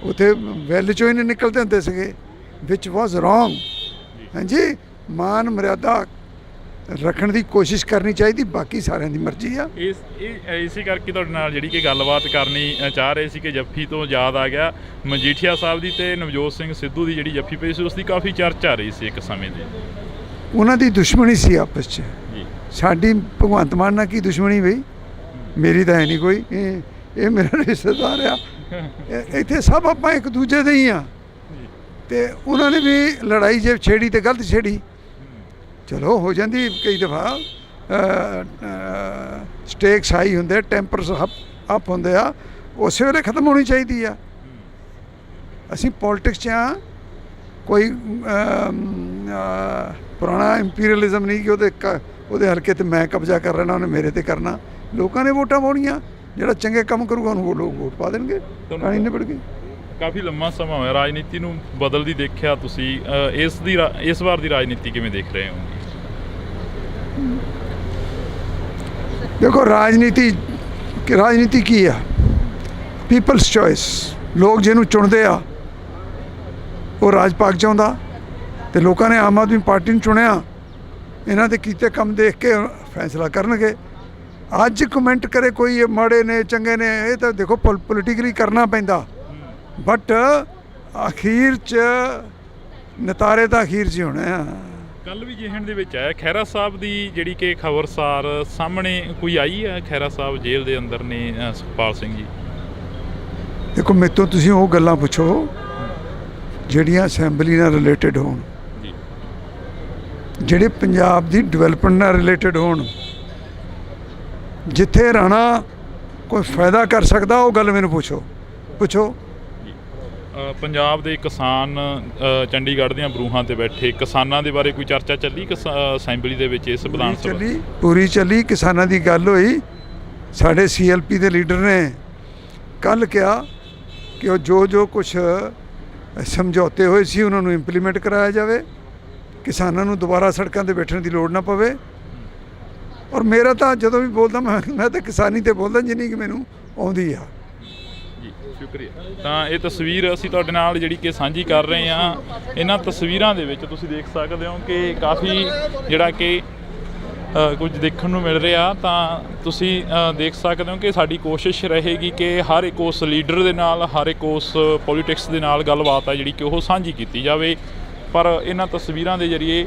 [SPEAKER 2] ਉੱਥੇ ਵੈਲ 'ਚੋਂ ਹੀ ਨਹੀਂ ਨਿਕਲਦੇ ਹੁੰਦੇ ਸੀਗੇ, ਵਿਚ ਵਾਜ਼ ਰੋਂਗ। ਹਾਂਜੀ, ਮਾਨ ਮਰਿਆਦਾ ਰੱਖਣ ਦੀ ਕੋਸ਼ਿਸ਼ ਕਰਨੀ ਚਾਹੀਦੀ, ਬਾਕੀ ਸਾਰਿਆਂ ਦੀ ਮਰਜ਼ੀ ਆ।
[SPEAKER 1] ਇਸੇ ਕਰਕੇ ਤੁਹਾਡੇ ਨਾਲ ਜਿਹੜੀ ਕਿ ਗੱਲਬਾਤ ਕਰਨੀ ਚਾਹ ਰਹੇ ਸੀ ਕਿ ਜੱਫੀ ਤੋਂ ਯਾਦ ਆ ਗਿਆ ਮਜੀਠੀਆ ਸਾਹਿਬ ਦੀ ਤੇ ਨਵਜੋਤ ਸਿੰਘ ਸਿੱਧੂ ਦੀ ਜਿਹੜੀ ਜੱਫੀ ਪਈ ਸੀ ਉਸ ਦੀ ਕਾਫੀ ਚਰਚਾ ਆ ਰਹੀ ਸੀ ਇੱਕ ਸਮੇਂ ਦੀ।
[SPEAKER 2] ਉਹਨਾਂ ਦੀ ਦੁਸ਼ਮਣੀ ਸੀ ਆਪਸ 'ਚ। ਸਾਡੀ ਭਗਵੰਤ ਮਾਨ ਨਾਲ ਕੀ ਦੁਸ਼ਮਣੀ ਬਈ? ਮੇਰੀ ਤਾਂ ਹੈ ਨਹੀਂ ਕੋਈ। ਇਹ ਮੇਰਾ ਰਿਸ਼ਤੇਦਾਰ ਆ। ਇੱਥੇ ਸਭ ਆਪਾਂ ਇੱਕ ਦੂਜੇ ਦੇ ਹੀ ਆ। ਤੇ ਉਹਨਾਂ ਨੇ ਵੀ ਲੜਾਈ ਜੇ ਛੇੜੀ ਤੇ ਗਲਤ ਛੇੜੀ, ਚਲੋ ਹੋ ਜਾਂਦੀ ਕਈ ਦਫਾ। ਸਟੇਕਸ ਹਾਈ ਹੁੰਦੇ, ਟੈਂਪਰਸ ਅਪ ਹੁੰਦੇ ਆ, ਉਸੇ ਵੇਲੇ ਖਤਮ ਹੋਣੀ ਚਾਹੀਦੀ ਆ। ਅਸੀਂ ਪੋਲਿਟਿਕਸ 'ਚ ਆ, ਕੋਈ ਪੁਰਾਣਾ ਇੰਪੀਰੀਅਲਿਜ਼ਮ ਨਹੀਂ ਕਿ ਉਹਦੇ ਹਲਕੇ 'ਤੇ ਮੈਂ ਕਬਜ਼ਾ ਕਰ ਲੈਣਾ, ਉਹਨੇ ਮੇਰੇ 'ਤੇ ਕਰਨਾ। ਲੋਕਾਂ ਨੇ ਵੋਟਾਂ ਪਾਉਣੀਆਂ, ਜਿਹੜਾ ਚੰਗੇ ਕੰਮ ਕਰੂਗਾ ਉਹਨੂੰ ਲੋਕ ਵੋਟ ਪਾ ਦੇਣਗੇ। ਕਹਾਣੀ ਨਿਬੜ ਗਈ।
[SPEAKER 1] ਕਾਫੀ ਲੰਮਾ ਸਮਾਂ ਹੋਇਆ ਰਾਜਨੀਤੀ ਨੂੰ ਬਦਲਦੀ ਦੇਖਿਆ ਤੁਸੀਂ, ਇਸ ਵਾਰ ਦੀ ਰਾਜਨੀਤੀ ਕਿਵੇਂ ਦੇਖ ਰਹੇ ਹੋ?
[SPEAKER 2] ਦੇਖੋ ਰਾਜਨੀਤੀ ਕੀ ਆ? People's choice. ਲੋਕ ਜਿਹਨੂੰ ਚੁਣਦੇ ਆ ਉਹ ਰਾਜ ਪਾਕ ਚਾਹੁੰਦਾ, ਤੇ ਲੋਕਾਂ ਨੇ ਆਮ ਆਦਮੀ ਪਾਰਟੀ ਨੂੰ ਚੁਣਿਆ। ਇਹਨਾਂ ਦੇ ਕੀਤੇ ਕੰਮ ਦੇਖ ਕੇ ਫੈਸਲਾ ਕਰਨਗੇ। ਅੱਜ ਕਮੈਂਟ ਕਰੇ ਕੋਈ ਇਹ ਮਾੜੇ ਨੇ ਚੰਗੇ ਨੇ, ਇਹ ਤਾਂ ਦੇਖੋ ਪੋਲੀਟੀਕਲੀ ਕਰਨਾ ਪੈਂਦਾ, ਬਟ ਅਖੀਰ 'ਚ ਨਤਾਰੇ ਤਾਂ ਅਖੀਰ 'ਚ ਹੀ ਹੋਣੇ ਆ।
[SPEAKER 1] ਕੱਲ ਵੀ ਜਿਹਨ ਦੇ ਵਿੱਚ ਆਇਆ ਖਹਿਰਾ ਸਾਹਿਬ ਦੀ ਜਿਹੜੀ ਕਿ ਖਬਰਸਾਰ ਸਾਹਮਣੇ ਕੋਈ ਆਈ ਹੈ। ਖਹਿਰਾ ਸਾਹਿਬ ਜੇਲ੍ਹ ਦੇ ਅੰਦਰ ਨੇ ਸੁਖਪਾਲ ਸਿੰਘ ਜੀ।
[SPEAKER 2] ਦੇਖੋ ਮੇਰੇ ਤੋਂ ਤੁਸੀਂ ਉਹ ਗੱਲਾਂ ਪੁੱਛੋ ਜਿਹੜੀਆਂ ਅਸੈਂਬਲੀ ਨਾਲ ਰਿਲੇਟਡ ਹੋਣ, ਜਿਹੜੇ ਪੰਜਾਬ ਦੀ ਡਿਵੈਲਪਮੈਂਟ ਨਾਲ ਰਿਲੇਟਡ ਹੋਣ। ਜਿੱਥੇ ਰਾਣਾ ਕੋਈ ਫਾਇਦਾ ਕਰ ਸਕਦਾ ਉਹ ਗੱਲ ਮੈਨੂੰ ਪੁੱਛੋ।
[SPEAKER 1] ਪੰਜਾਬ ਦੇ ਕਿਸਾਨ ਚੰਡੀਗੜ੍ਹ ਦੀਆਂ ਬਰੂਹਾਂ ਤੇ ਬੈਠੇ ਕਿਸਾਨਾਂ ਦੇ ਬਾਰੇ ਕੋਈ ਚਰਚਾ ਚੱਲੀ ਅਸੈਂਬਲੀ ਦੇ ਵਿੱਚ? ਇਸ ਵਿਧਾਨ ਸਭਾ
[SPEAKER 2] ਪੂਰੀ ਚੱਲੀ। ਕਿਸਾਨਾਂ ਦੀ ਗੱਲ ਹੋਈ। ਸਾਡੇ CLP ਦੇ ਲੀਡਰ ਨੇ ਕੱਲ੍ਹ ਕਿਹਾ ਕਿ ਉਹ ਜੋ ਕੁਛ ਸਮਝੌਤੇ ਹੋਏ ਸੀ ਉਹਨਾਂ ਨੂੰ ਇੰਪਲੀਮੈਂਟ ਕਰਾਇਆ ਜਾਵੇ, ਕਿਸਾਨਾਂ ਨੂੰ ਦੁਬਾਰਾ ਸੜਕਾਂ 'ਤੇ ਬੈਠਣ ਦੀ ਲੋੜ ਨਾ ਪਵੇ। ਔਰ ਮੇਰਾ ਤਾਂ ਜਦੋਂ ਵੀ ਬੋਲਦਾ ਮੈਂ ਤਾਂ ਕਿਸਾਨੀ 'ਤੇ ਬੋਲਦਾ ਜਿੰਨੀ ਕਿ ਮੈਨੂੰ ਆਉਂਦੀ ਆ।
[SPEAKER 1] ਜੀ ਸ਼ੁਕਰੀਆ। ਤਾਂ ਇਹ ਤਸਵੀਰ ਅਸੀਂ ਤੁਹਾਡੇ ਨਾਲ ਜਿਹੜੀ ਕਿ ਸਾਂਝੀ ਕਰ ਰਹੇ ਹਾਂ। ਇਹਨਾਂ ਤਸਵੀਰਾਂ ਦੇ ਵਿੱਚ ਤੁਸੀਂ ਦੇਖ ਸਕਦੇ ਹੋ ਕਿ ਕਾਫੀ ਜਿਹੜਾ ਕਿ ਕੁਝ ਦੇਖਣ ਨੂੰ ਮਿਲ ਰਿਹਾ। ਤਾਂ ਤੁਸੀਂ ਦੇਖ ਸਕਦੇ ਹੋ ਕਿ ਸਾਡੀ ਕੋਸ਼ਿਸ਼ ਰਹੇਗੀ ਕਿ ਹਰ ਇੱਕ ਉਸ ਲੀਡਰ ਦੇ ਨਾਲ, ਹਰ ਇੱਕ ਉਸ ਪੋਲੀਟਿਕਸ ਦੇ ਨਾਲ ਗੱਲਬਾਤ ਹੈ ਜਿਹੜੀ ਕਿ ਉਹ ਸਾਂਝੀ ਕੀਤੀ ਜਾਵੇ। ਪਰ ਇਹਨਾਂ ਤਸਵੀਰਾਂ ਦੇ ਜ਼ਰੀਏ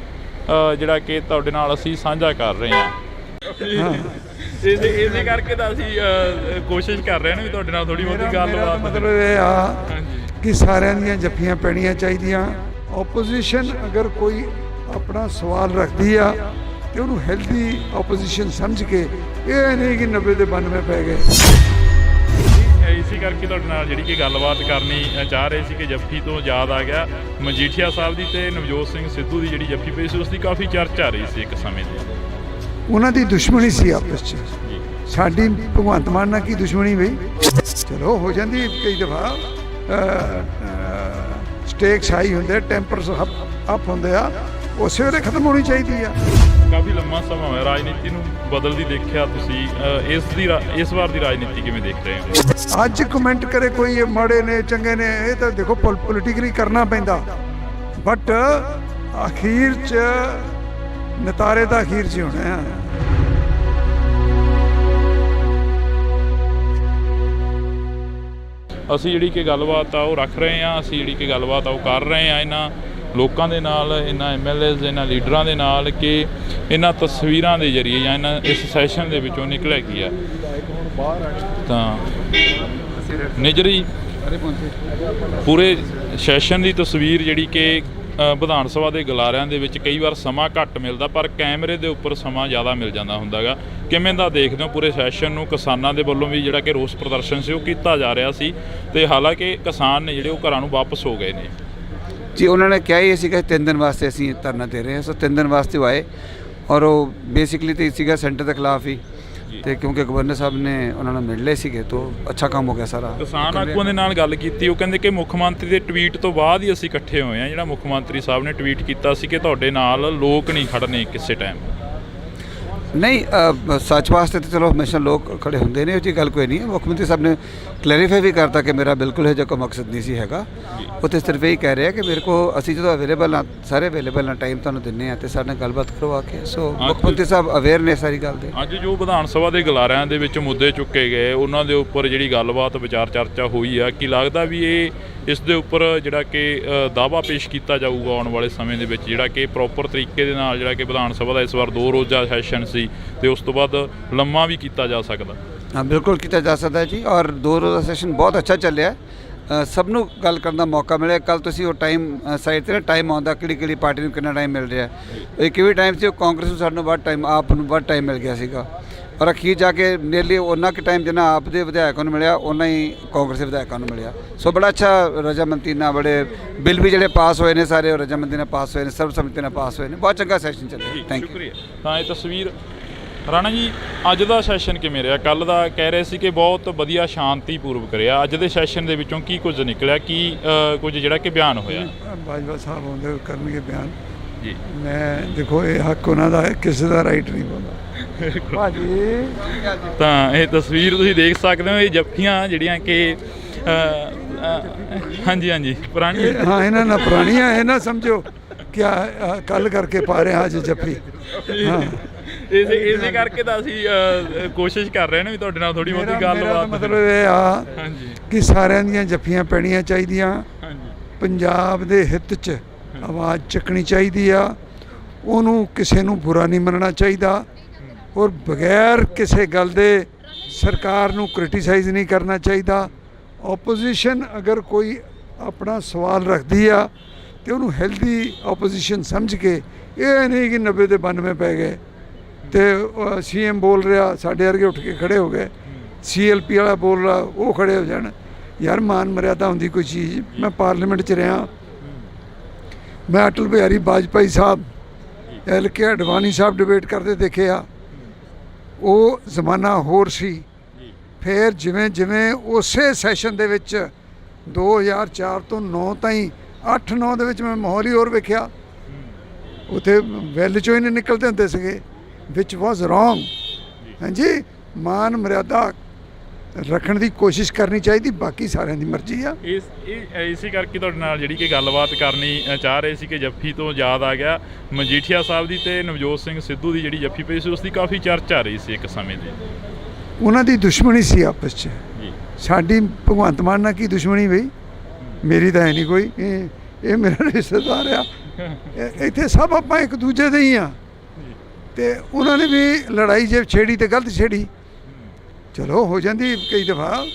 [SPEAKER 1] ਜਿਹੜਾ ਕਿ ਤੁਹਾਡੇ ਨਾਲ ਅਸੀਂ ਸਾਂਝਾ ਕਰ ਰਹੇ ਹਾਂ। ਇਸੇ ਕਰਕੇ ਤਾਂ ਅਸੀਂ ਕੋਸ਼ਿਸ਼ ਕਰ ਰਹੇ ਹਾਂ ਵੀ ਤੁਹਾਡੇ ਨਾਲ ਥੋੜੀ ਬਹੁਤੀ ਗੱਲਬਾਤ।
[SPEAKER 2] ਮਤਲਬ ਇਹ ਆ ਕਿ ਸਾਰਿਆਂ ਦੀਆਂ ਜੱਫੀਆਂ ਪੈਣੀਆਂ ਚਾਹੀਦੀਆਂ। ਆਪੋਜੀਸ਼ਨ ਅਗਰ ਕੋਈ ਆਪਣਾ ਸਵਾਲ ਰੱਖਦੀ ਆ ਤੇ ਉਹਨੂੰ ਹੈਲਦੀ ਆਪੋਜੀਸ਼ਨ ਸਮਝ ਕੇ, ਇਹ ਨਹੀਂ ਕਿ 90 ਤੇ 92 ਪੈ ਗਏ।
[SPEAKER 1] ਇਸੇ ਕਰਕੇ ਤੁਹਾਡੇ ਨਾਲ ਜਿਹੜੀ ਕਿ ਗੱਲਬਾਤ ਕਰਨੀ ਚਾਹ ਰਹੇ ਸੀ ਕਿ ਜੱਫੀ ਤੋਂ ਯਾਦ ਆ ਗਿਆ ਮਜੀਠੀਆ ਸਾਹਿਬ ਦੀ ਤੇ ਨਵਜੋਤ ਸਿੰਘ ਸਿੱਧੂ ਦੀ ਜਿਹੜੀ ਜੱਫੀ ਪਈ ਸੀ ਉਸ ਦੀ ਕਾਫੀ ਚਰਚਾ ਆ ਰਹੀ ਸੀ ਇੱਕ ਸਮੇਂ ਦੀ। ਉਹਨਾਂ ਦੀ ਦੁਸ਼ਮਣੀ ਸੀ ਆਪਸ 'ਚ। ਸਾਡੀ ਭਗਵੰਤ ਮਾਨ ਨਾਲ ਕੀ ਦੁਸ਼ਮਣੀ ਬਈ? ਚਲੋ ਹੋ ਜਾਂਦੀ ਕਈ ਦਫਾ। ਸਟੇਕਸ ਹਾਈ ਹੁੰਦੇ, ਟੈਂਪਰਸ ਅਪ ਹੁੰਦੇ ਆ, ਉਸੇ ਵੇਲੇ ਖਤਮ ਹੋਣੀ ਚਾਹੀਦੀ ਆ। ਕਾਫੀ ਲੰਮਾ ਸਮਾਂ ਹੋਇਆ ਰਾਜਨੀਤੀ ਨੂੰ ਬਦਲਦੀ ਦੇਖਿਆ ਤੁਸੀਂ, ਇਸ ਵਾਰ ਦੀ ਰਾਜਨੀਤੀ ਕਿਵੇਂ ਦੇਖ ਰਹੇ ਹੋ?
[SPEAKER 2] ਅੱਜ ਕਮੈਂਟ ਕਰੇ ਕੋਈ ਇਹ ਮਾੜੇ ਨੇ ਚੰਗੇ ਨੇ, ਇਹ ਤਾਂ ਦੇਖੋ ਪੋਲੀਟੀਕਲੀ ਕਰਨਾ ਪੈਂਦਾ, ਬਟ ਅਖੀਰ 'ਚ ਨਤਾਰੇ ਤਾਂ ਅਖੀਰ 'ਚ ਹੀ ਹੋਣੇ ਆ।
[SPEAKER 1] ਅਸੀਂ ਜਿਹੜੀ ਕਿ ਗੱਲਬਾਤ ਆ ਉਹ ਰੱਖ ਰਹੇ ਹਾਂ, ਅਸੀਂ ਜਿਹੜੀ ਕਿ ਗੱਲਬਾਤ ਆ ਉਹ ਕਰ ਰਹੇ ਹਾਂ ਇਹਨਾਂ ਲੋਕਾਂ ਦੇ ਨਾਲ, ਇਹਨਾਂ MLAs ਇਹਨਾਂ ਲੀਡਰਾਂ ਦੇ ਨਾਲ ਕਿ ਇਹਨਾਂ ਤਸਵੀਰਾਂ ਦੇ ਜ਼ਰੀਏ ਜਾਂ ਇਹਨਾਂ ਇਸ ਸੈਸ਼ਨ ਦੇ ਵਿੱਚੋਂ ਨਿਕਲਿਆ ਕੀ ਆ। ਤਾਂ ਨਿਜਰੀ ਪੂਰੇ ਸੈਸ਼ਨ ਦੀ ਤਸਵੀਰ ਜਿਹੜੀ ਕਿ ਵਿਧਾਨ ਸਭਾ ਦੇ ਗਲਾਰਿਆਂ ਦੇ ਵਿੱਚ ਕਈ ਵਾਰ ਸਮਾਂ ਘੱਟ ਮਿਲਦਾ, ਪਰ ਕੈਮਰੇ ਦੇ ਉੱਪਰ ਸਮਾਂ ਜ਼ਿਆਦਾ ਮਿਲ ਜਾਂਦਾ ਹੁੰਦਾ ਗਾ। ਕਿਵੇਂ ਦਾ ਦੇਖਦੇ ਹੋ ਪੂਰੇ ਸੈਸ਼ਨ ਨੂੰ? ਕਿਸਾਨਾਂ ਦੇ ਵੱਲੋਂ ਵੀ ਜਿਹੜਾ ਕਿ ਰੋਸ ਪ੍ਰਦਰਸ਼ਨ ਸੀ ਉਹ ਕੀਤਾ ਜਾ ਰਿਹਾ ਸੀ, ਤੇ ਹਾਲਾਂਕਿ ਕਿਸਾਨ ਨੇ ਜਿਹੜੇ ਉਹ ਘਰਾਂ ਨੂੰ ਵਾਪਸ ਹੋ ਗਏ ਨੇ।
[SPEAKER 3] ਜੀ ਉਹਨਾਂ ਨੇ ਕਿਹਾ ਹੀ ਸੀਗਾ 3 ਦਿਨ ਵਾਸਤੇ ਅਸੀਂ ਧਰਨਾ ਦੇ ਰਹੇ ਹਾਂ, ਸੋ 3 ਦਿਨ ਵਾਸਤੇ ਉਹ ਆਏ ਔਰ ਉਹ ਬੇਸਿਕਲੀ ਤਾਂ ਸੀਗਾ ਸੈਂਟਰ ਦੇ ਖਿਲਾਫ ਹੀ, ਤੇ ਕਿਉਂਕਿ ਗਵਰਨਰ ਸਾਹਿਬ ਨੇ ਉਹਨਾਂ ਨੂੰ ਮਿਲ ਲਏ ਸੀਗੇ ਤਾਂ ਅੱਛਾ ਕੰਮ ਹੋ ਗਿਆ ਸਾਰਾ।
[SPEAKER 1] ਕਿਸਾਨ ਆਗੂਆਂ ਦੇ ਨਾਲ ਗੱਲ ਕੀਤੀ, ਉਹ ਕਹਿੰਦੇ ਕਿ ਮੁੱਖ ਮੰਤਰੀ ਦੇ ਟਵੀਟ ਤੋਂ ਬਾਅਦ ਹੀ ਅਸੀਂ ਇਕੱਠੇ ਹੋਏ ਹਾਂ। ਜਿਹੜਾ ਮੁੱਖ ਮੰਤਰੀ ਸਾਹਿਬ ਨੇ ਟਵੀਟ ਕੀਤਾ ਸੀ ਕਿ ਤੁਹਾਡੇ ਨਾਲ ਲੋਕ ਨਹੀਂ ਖੜਨੇ ਕਿਸੇ ਟਾਈਮ।
[SPEAKER 3] ਨਹੀਂ, ਸੱਚ ਵਾਸਤੇ ਤਾਂ ਚਲੋ ਹਮੇਸ਼ਾ ਲੋਕ ਖੜੇ ਹੁੰਦੇ ਨੇ, ਉਹ ਜੀ ਗੱਲ ਕੋਈ ਨਹੀਂ ਹੈ। ਮੁੱਖ ਮੰਤਰੀ ਸਾਹਿਬ ਨੇ ਕਲੈਰੀਫਾਈ ਵੀ ਕਰਤਾ ਕਿ ਮੇਰਾ ਬਿਲਕੁਲ ਇਹ ਜਿਹਾ ਕੋਈ ਮਕਸਦ ਨਹੀਂ ਸੀ ਹੈਗਾ। ਉਹ ਤਾਂ ਸਿਰਫ ਇਹ ਕਹਿ ਰਹੇ ਆ ਕਿ ਮੇਰੇ ਕੋ ਅਸੀਂ ਜਦੋਂ ਅਵੇਲੇਬਲ ਹਾਂ, ਸਾਰੇ ਅਵੇਲੇਬਲ ਹਾਂ, ਟਾਈਮ ਤੁਹਾਨੂੰ ਦਿੰਦੇ ਹਾਂ ਅਤੇ ਸਾਡੇ ਨਾਲ ਗੱਲਬਾਤ ਕਰਵਾ ਕੇ। ਸੋ ਮੁੱਖ ਮੰਤਰੀ ਸਾਹਿਬ ਅਵੇਅਰ ਨੇ ਸਾਰੀ ਗੱਲ ਦੇ।
[SPEAKER 1] ਅੱਜ ਜੋ ਵਿਧਾਨ ਸਭਾ ਦੇ ਗਲਾਰਿਆਂ ਦੇ ਵਿੱਚ ਮੁੱਦੇ ਚੁੱਕੇ ਗਏ, ਉਹਨਾਂ ਦੇ ਉੱਪਰ ਜਿਹੜੀ ਗੱਲਬਾਤ ਵਿਚਾਰ ਚਰਚਾ ਹੋਈ ਆ, ਕੀ ਲੱਗਦਾ ਵੀ ਇਸ ਦੇ ਉੱਪਰ ਜਿਹੜਾ ਕਿ ਦਾਅਵਾ ਪੇਸ਼ ਕੀਤਾ ਜਾਊਗਾ ਆਉਣ ਵਾਲੇ ਸਮੇਂ ਦੇ ਵਿੱਚ, ਜਿਹੜਾ ਕਿ ਪ੍ਰੋਪਰ ਤਰੀਕੇ ਦੇ ਨਾਲ ਜਿਹੜਾ ਕਿ ਵਿਧਾਨ ਸਭਾ ਦਾ ਇਸ ਵਾਰ 2 ਰੋਜ਼ਾ ਸੈਸ਼ਨ ਸੀ ਤੇ ਉਸ ਤੋਂ ਬਾਅਦ ਲੰਮਾ ਵੀ ਕੀਤਾ ਜਾ ਸਕਦਾ?
[SPEAKER 3] ਹਾਂ, ਬਿਲਕੁਲ ਕੀਤਾ ਜਾ ਸਕਦਾ ਜੀ, ਔਰ 2 ਰੋਜ਼ਾ ਸੈਸ਼ਨ ਬਹੁਤ ਅੱਛਾ ਚੱਲਿਆ। ਸਭ ਨੂੰ ਗੱਲ ਕਰਨ ਦਾ ਮੌਕਾ ਮਿਲਿਆ। ਕੱਲ ਤੁਸੀਂ ਉਹ ਟਾਈਮ ਸਾਈਡ 'ਤੇ ਨਾ ਟਾਈਮ ਆਉਂਦਾ ਕਿਹੜੀ ਪਾਰਟੀ ਨੂੰ ਕਿੰਨਾ ਟਾਈਮ ਮਿਲ ਰਿਹਾ। ਇੱਕ ਵੀ ਟਾਈਮ ਸੀ ਉਹ ਕਾਂਗਰਸ ਨੂੰ ਸਾਨੂੰ ਵੱਧ ਟਾਈਮ, ਆਪ ਨੂੰ ਵੱਧ ਟਾਈਮ ਮਿਲ ਗਿਆ ਸੀਗਾ, ਔਰ ਅਖੀਰ ਜਾ ਕੇ ਨੀਅਰਲੀ ਉਹਨਾਂ ਕੁ ਟਾਈਮ ਜਿੰਨਾ ਆਪ ਦੇ ਵਿਧਾਇਕਾਂ ਨੂੰ ਮਿਲਿਆ ਉਹਨਾਂ ਹੀ ਕਾਂਗਰਸ ਦੇ ਵਿਧਾਇਕਾਂ ਨੂੰ ਮਿਲਿਆ। ਸੋ ਬੜਾ ਅੱਛਾ ਰਜਾਮੰਦੀ ਨਾਲ ਬੜੇ ਬਿੱਲ ਵੀ ਜਿਹੜੇ ਪਾਸ ਹੋਏ ਨੇ ਸਾਰੇ ਉਹ ਰਜਾਮੰਦੀ ਨਾਲ ਪਾਸ ਹੋਏ ਨੇ, ਸਰਬਸੰਮਤੀ ਨਾਲ ਪਾਸ ਹੋਏ ਨੇ। ਬਹੁਤ ਚੰਗਾ ਸੈਸ਼ਨ ਚੱਲਿਆ। Thank you.
[SPEAKER 1] ਸ਼ੁਕਰੀਆ। ਤਾਂ ਇਹ ਤਸਵੀਰ ਰਾਣਾ ਜੀ, ਅੱਜ ਦਾ ਸੈਸ਼ਨ ਕਿਵੇਂ ਰਿਹਾ? ਕੱਲ੍ਹ ਦਾ ਕਹਿ ਰਹੇ ਸੀ ਕਿ ਬਹੁਤ ਵਧੀਆ ਸ਼ਾਂਤੀਪੂਰਵਕ ਰਿਹਾ। ਅੱਜ ਦੇ ਸੈਸ਼ਨ ਦੇ ਵਿੱਚੋਂ ਕੀ ਕੁਝ ਨਿਕਲਿਆ, ਕੀ ਕੁਝ ਜਿਹੜਾ ਕਿ ਬਿਆਨ ਹੋਇਆ?
[SPEAKER 2] ਬਾਜਵਾ ਸਾਹਿਬ ਆਉਂਦੇ ਕਰਨਗੇ ਬਿਆਨ
[SPEAKER 1] ਜੀ।
[SPEAKER 2] ਮੈਂ ਦੇਖੋ ਇਹ ਹੱਕ ਉਹਨਾਂ ਦਾ ਹੈ, ਕਿਸੇ ਦਾ ਰਾਈਟ ਨਹੀਂ ਬੋਲਦਾ ਭਾਜੀ।
[SPEAKER 1] ਤਾਂ ਇਹ ਤਸਵੀਰ ਤੁਸੀਂ ਦੇਖ ਸਕਦੇ ਹੋ, ਇਹ ਜੱਫੀਆਂ ਜਿਹੜੀਆਂ ਕਿ ਹਾਂਜੀ ਪੁਰਾਣੀ,
[SPEAKER 2] ਹਾਂ ਇਹਨਾਂ ਨਾਲ ਪੁਰਾਣੀਆਂ, ਇਹ ਨਾ ਸਮਝੋ ਕਿ ਕੱਲ ਕਰਕੇ ਪਾ ਰਹੇ ਹਾਂ ਅੱਜ ਜੱਫੀ। ਹਾਂ,
[SPEAKER 1] ਇਸੇ ਕਰਕੇ ਤਾਂ ਅਸੀਂ ਕੋਸ਼ਿਸ਼ ਕਰ ਰਹੇ ਨੇ ਵੀ ਤੁਹਾਡੇ ਨਾਲ ਥੋੜੀ ਬਹੁਤੀ ਗੱਲਬਾਤ।
[SPEAKER 2] ਮਤਲਬ ਇਹ ਆ ਕਿ ਸਾਰਿਆਂ ਦੀਆਂ ਜੱਫੀਆਂ ਪੈਣੀਆਂ ਚਾਹੀਦੀਆਂ, ਪੰਜਾਬ ਦੇ ਹਿੱਤ 'ਚ ਆਵਾਜ਼ ਚੱਕਣੀ ਚਾਹੀਦੀ ਆ, ਉਹਨੂੰ ਕਿਸੇ ਨੂੰ ਬੁਰਾ ਨਹੀਂ ਮੰਨਣਾ ਚਾਹੀਦਾ, ਔਰ ਬਗੈਰ ਕਿਸੇ ਗੱਲ ਦੇ ਸਰਕਾਰ ਨੂੰ ਕ੍ਰਿਟੀਸਾਈਜ਼ ਨਹੀਂ ਕਰਨਾ ਚਾਹੀਦਾ। ਓਪੋਜੀਸ਼ਨ ਅਗਰ ਕੋਈ ਆਪਣਾ ਸਵਾਲ ਰੱਖਦੀ ਆ ਤੇ ਉਹਨੂੰ ਹੈਲਦੀ ਓਪੋਜੀਸ਼ਨ ਸਮਝ ਕੇ, ਇਹ ਨਹੀਂ ਕਿ 90 ਦੇ 92 ਪੈ ਗਏ ਤੇ CM ਬੋਲ ਰਿਹਾ ਸਾਡੇ ਵਰਗੇ ਉੱਠ ਕੇ ਖੜੇ ਹੋ ਗਏ, CLP ਵਾਲਾ ਬੋਲ ਰਿਹਾ ਉਹ ਖੜੇ ਹੋ ਜਾਣ। ਯਾਰ ਮਾਨ ਮਰਿਆਦਾ ਹੁੰਦੀ ਕੋਈ ਚੀਜ਼। ਮੈਂ ਪਾਰਲੀਮੈਂਟ 'ਚ ਰਿਹਾ, ਮੈਂ ਅਟਲ ਬਿਹਾਰੀ ਵਾਜਪਾਈ ਸਾਹਿਬ, LK ਅਡਵਾਨੀ ਸਾਹਿਬ ਡਿਬੇਟ ਕਰਦੇ ਦੇਖੇ ਆ। ਉਹ ਜ਼ਮਾਨਾ ਹੋਰ ਸੀ। ਫਿਰ ਜਿਵੇਂ ਜਿਵੇਂ ਉਸੇ ਸੈਸ਼ਨ ਦੇ ਵਿੱਚ 2004 ਤੋਂ 9 ਤਾਈਂ 8-9 ਦੇ ਵਿੱਚ ਮੈਂ ਮਾਹੌਲ ਹੀ ਹੋਰ ਵੇਖਿਆ। ਉੱਥੇ ਵੈਲ 'ਚੋਂ ਹੀ ਨਹੀਂ ਨਿਕਲਦੇ ਹੁੰਦੇ ਸੀਗੇ, ਵਿਚ ਵਾਜ਼ ਰੋਂਗ। ਹਾਂਜੀ, ਮਾਨ ਮਰਿਆਦਾ ਰੱਖਣ ਦੀ ਕੋਸ਼ਿਸ਼ ਕਰਨੀ ਚਾਹੀਦੀ, ਬਾਕੀ ਸਾਰਿਆਂ ਦੀ ਮਰਜ਼ੀ ਆ।
[SPEAKER 1] ਇਸੇ ਕਰਕੇ ਤੁਹਾਡੇ ਨਾਲ ਜਿਹੜੀ ਕਿ ਗੱਲਬਾਤ ਕਰਨੀ ਚਾਹ ਰਹੇ ਸੀ ਕਿ ਜੱਫੀ ਤੋਂ ਯਾਦ ਆ ਗਿਆ ਮਜੀਠੀਆ ਸਾਹਿਬ ਦੀ ਤੇ ਨਵਜੋਤ ਸਿੰਘ ਸਿੱਧੂ ਦੀ ਜਿਹੜੀ ਜੱਫੀ ਪਈ ਸੀ, ਉਸ ਦੀ ਕਾਫੀ ਚਰਚਾ ਰਹੀ ਸੀ ਇੱਕ ਸਮੇਂ ਦੀ।
[SPEAKER 2] ਉਹਨਾਂ ਦੀ ਦੁਸ਼ਮਣੀ ਸੀ ਆਪਸ 'ਚ। ਸਾਡੀ ਭਗਵੰਤ ਮਾਨ ਨਾਲ ਕੀ ਦੁਸ਼ਮਣੀ ਬਈ? ਮੇਰੀ ਤਾਂ ਹੈ ਨਹੀਂ ਕੋਈ। ਇਹ ਮੇਰਾ ਰਿਸ਼ਤੇਦਾਰ ਆ, ਇੱਥੇ ਸਭ ਆਪਾਂ ਇੱਕ ਦੂਜੇ ਦੇ ਹੀ ਆ। ਤੇ ਉਹਨਾਂ ਨੇ ਵੀ ਲੜਾਈ ਜੇ ਛੇੜੀ ਤੇ ਗਲਤ ਛੇੜੀ, ਚਲੋ ਹੋ ਜਾਂਦੀ ਕਈ ਦਫਾ।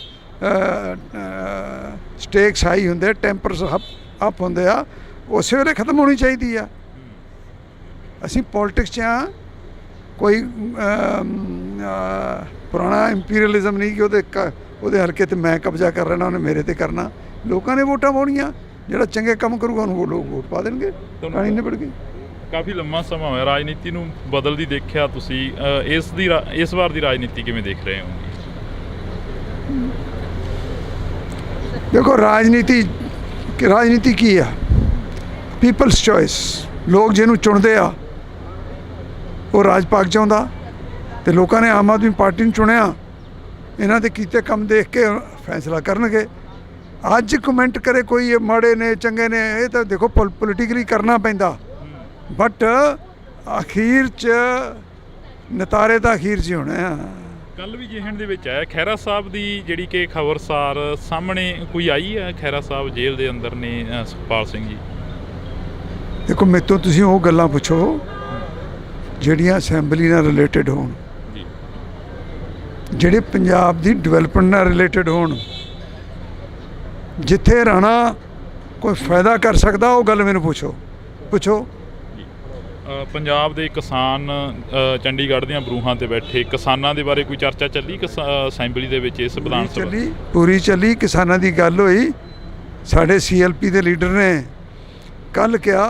[SPEAKER 2] ਸਟੇਕਸ ਹਾਈ ਹੁੰਦੇ, ਟੈਂਪਰਸ ਅਪ ਹੁੰਦੇ ਆ, ਉਸੇ ਵੇਲੇ ਖਤਮ ਹੋਣੀ ਚਾਹੀਦੀ ਆ। ਅਸੀਂ ਪੋਲੀਟਿਕਸ 'ਚ ਆ, ਕੋਈ ਪੁਰਾਣਾ ਇੰਪੀਰੀਅਲਿਜ਼ਮ ਨਹੀਂ ਕਿ ਉਹਦੇ ਹਲਕੇ 'ਤੇ ਮੈਂ ਕਬਜ਼ਾ ਕਰ ਲੈਣਾ, ਉਹਨੇ ਮੇਰੇ 'ਤੇ ਕਰਨਾ। ਲੋਕਾਂ ਨੇ ਵੋਟਾਂ ਪਾਉਣੀਆਂ, ਜਿਹੜਾ ਚੰਗੇ ਕੰਮ ਕਰੂਗਾ ਉਹਨੂੰ ਲੋਕ ਵੋਟ ਪਾ ਦੇਣਗੇ, ਕਹਾਣੀ ਨਿਬੜ ਗਈ।
[SPEAKER 1] ਕਾਫੀ ਲੰਮਾ ਸਮਾਂ ਹੋਇਆ ਰਾਜਨੀਤੀ ਨੂੰ ਬਦਲਦੀ ਦੇਖਿਆ ਤੁਸੀਂ, ਇਸ ਵਾਰ ਦੀ ਰਾਜਨੀਤੀ ਕਿਵੇਂ ਦੇਖ ਰਹੇ ਹੋ?
[SPEAKER 2] ਦੇਖੋ ਰਾਜਨੀਤੀ ਕੀ ਆ? People's choice. ਲੋਕ ਜਿਹਨੂੰ ਚੁਣਦੇ ਆ ਉਹ ਰਾਜ ਪਾਕ ਚਾਹੁੰਦਾ, ਤੇ ਲੋਕਾਂ ਨੇ ਆਮ ਆਦਮੀ ਪਾਰਟੀ ਨੂੰ ਚੁਣਿਆ। ਇਹਨਾਂ ਦੇ ਕੀਤੇ ਕੰਮ ਦੇਖ ਕੇ ਫੈਸਲਾ ਕਰਨਗੇ। ਅੱਜ ਕਮੈਂਟ ਕਰੇ ਕੋਈ ਇਹ ਮਾੜੇ ਨੇ ਚੰਗੇ ਨੇ, ਇਹ ਤਾਂ ਦੇਖੋ ਪੋਲੀਟੀਕਲੀ ਕਰਨਾ ਪੈਂਦਾ, ਬਟ ਅਖੀਰ 'ਚ ਨਤਾਰੇ ਤਾਂ ਅਖੀਰ 'ਚ ਹੀ ਹੋਣੇ ਆ।
[SPEAKER 1] ਕੱਲ ਵੀ ਜੇਹਣ ਦੇ ਵਿੱਚ ਆਇਆ ਖਹਿਰਾ ਸਾਹਿਬ ਦੀ ਜਿਹੜੀ ਕਿ ਖਬਰਸਾਰ ਸਾਹਮਣੇ ਕੋਈ ਆਈ ਹੈ। ਖਹਿਰਾ ਸਾਹਿਬ ਜੇਲ੍ਹ ਦੇ ਅੰਦਰ ਨੇ ਸੁਖਪਾਲ ਸਿੰਘ ਜੀ।
[SPEAKER 2] ਦੇਖੋ ਮੇਰੇ ਤੋਂ ਤੁਸੀਂ ਉਹ ਗੱਲਾਂ ਪੁੱਛੋ ਜਿਹੜੀਆਂ ਅਸੈਂਬਲੀ ਨਾਲ ਰਿਲੇਟਡ ਹੋਣ, ਜਿਹੜੇ ਪੰਜਾਬ ਦੀ ਡਿਵੈਲਪਮੈਂਟ ਨਾਲ ਰਿਲੇਟਡ ਹੋਣ। ਜਿੱਥੇ ਰਾਣਾ ਕੋਈ ਫਾਇਦਾ ਕਰ ਸਕਦਾ ਉਹ ਗੱਲ ਮੈਨੂੰ ਪੁੱਛੋ।
[SPEAKER 1] ਪੰਜਾਬ ਦੇ ਕਿਸਾਨ ਚੰਡੀਗੜ੍ਹ ਦੀਆਂ ਬਰੂਹਾਂ ਤੇ ਬੈਠੇ ਕਿਸਾਨਾਂ ਦੇ ਬਾਰੇ ਕੋਈ ਚਰਚਾ ਚੱਲੀ ਅਸੈਂਬਲੀ ਦੇ ਵਿੱਚ? ਇਸ ਵਿਧਾਨ ਸਭਾ
[SPEAKER 2] ਪੂਰੀ ਚੱਲੀ। ਕਿਸਾਨਾਂ ਦੀ ਗੱਲ ਹੋਈ। ਸਾਡੇ CLP ਦੇ ਲੀਡਰ ਨੇ ਕੱਲ੍ਹ ਕਿਹਾ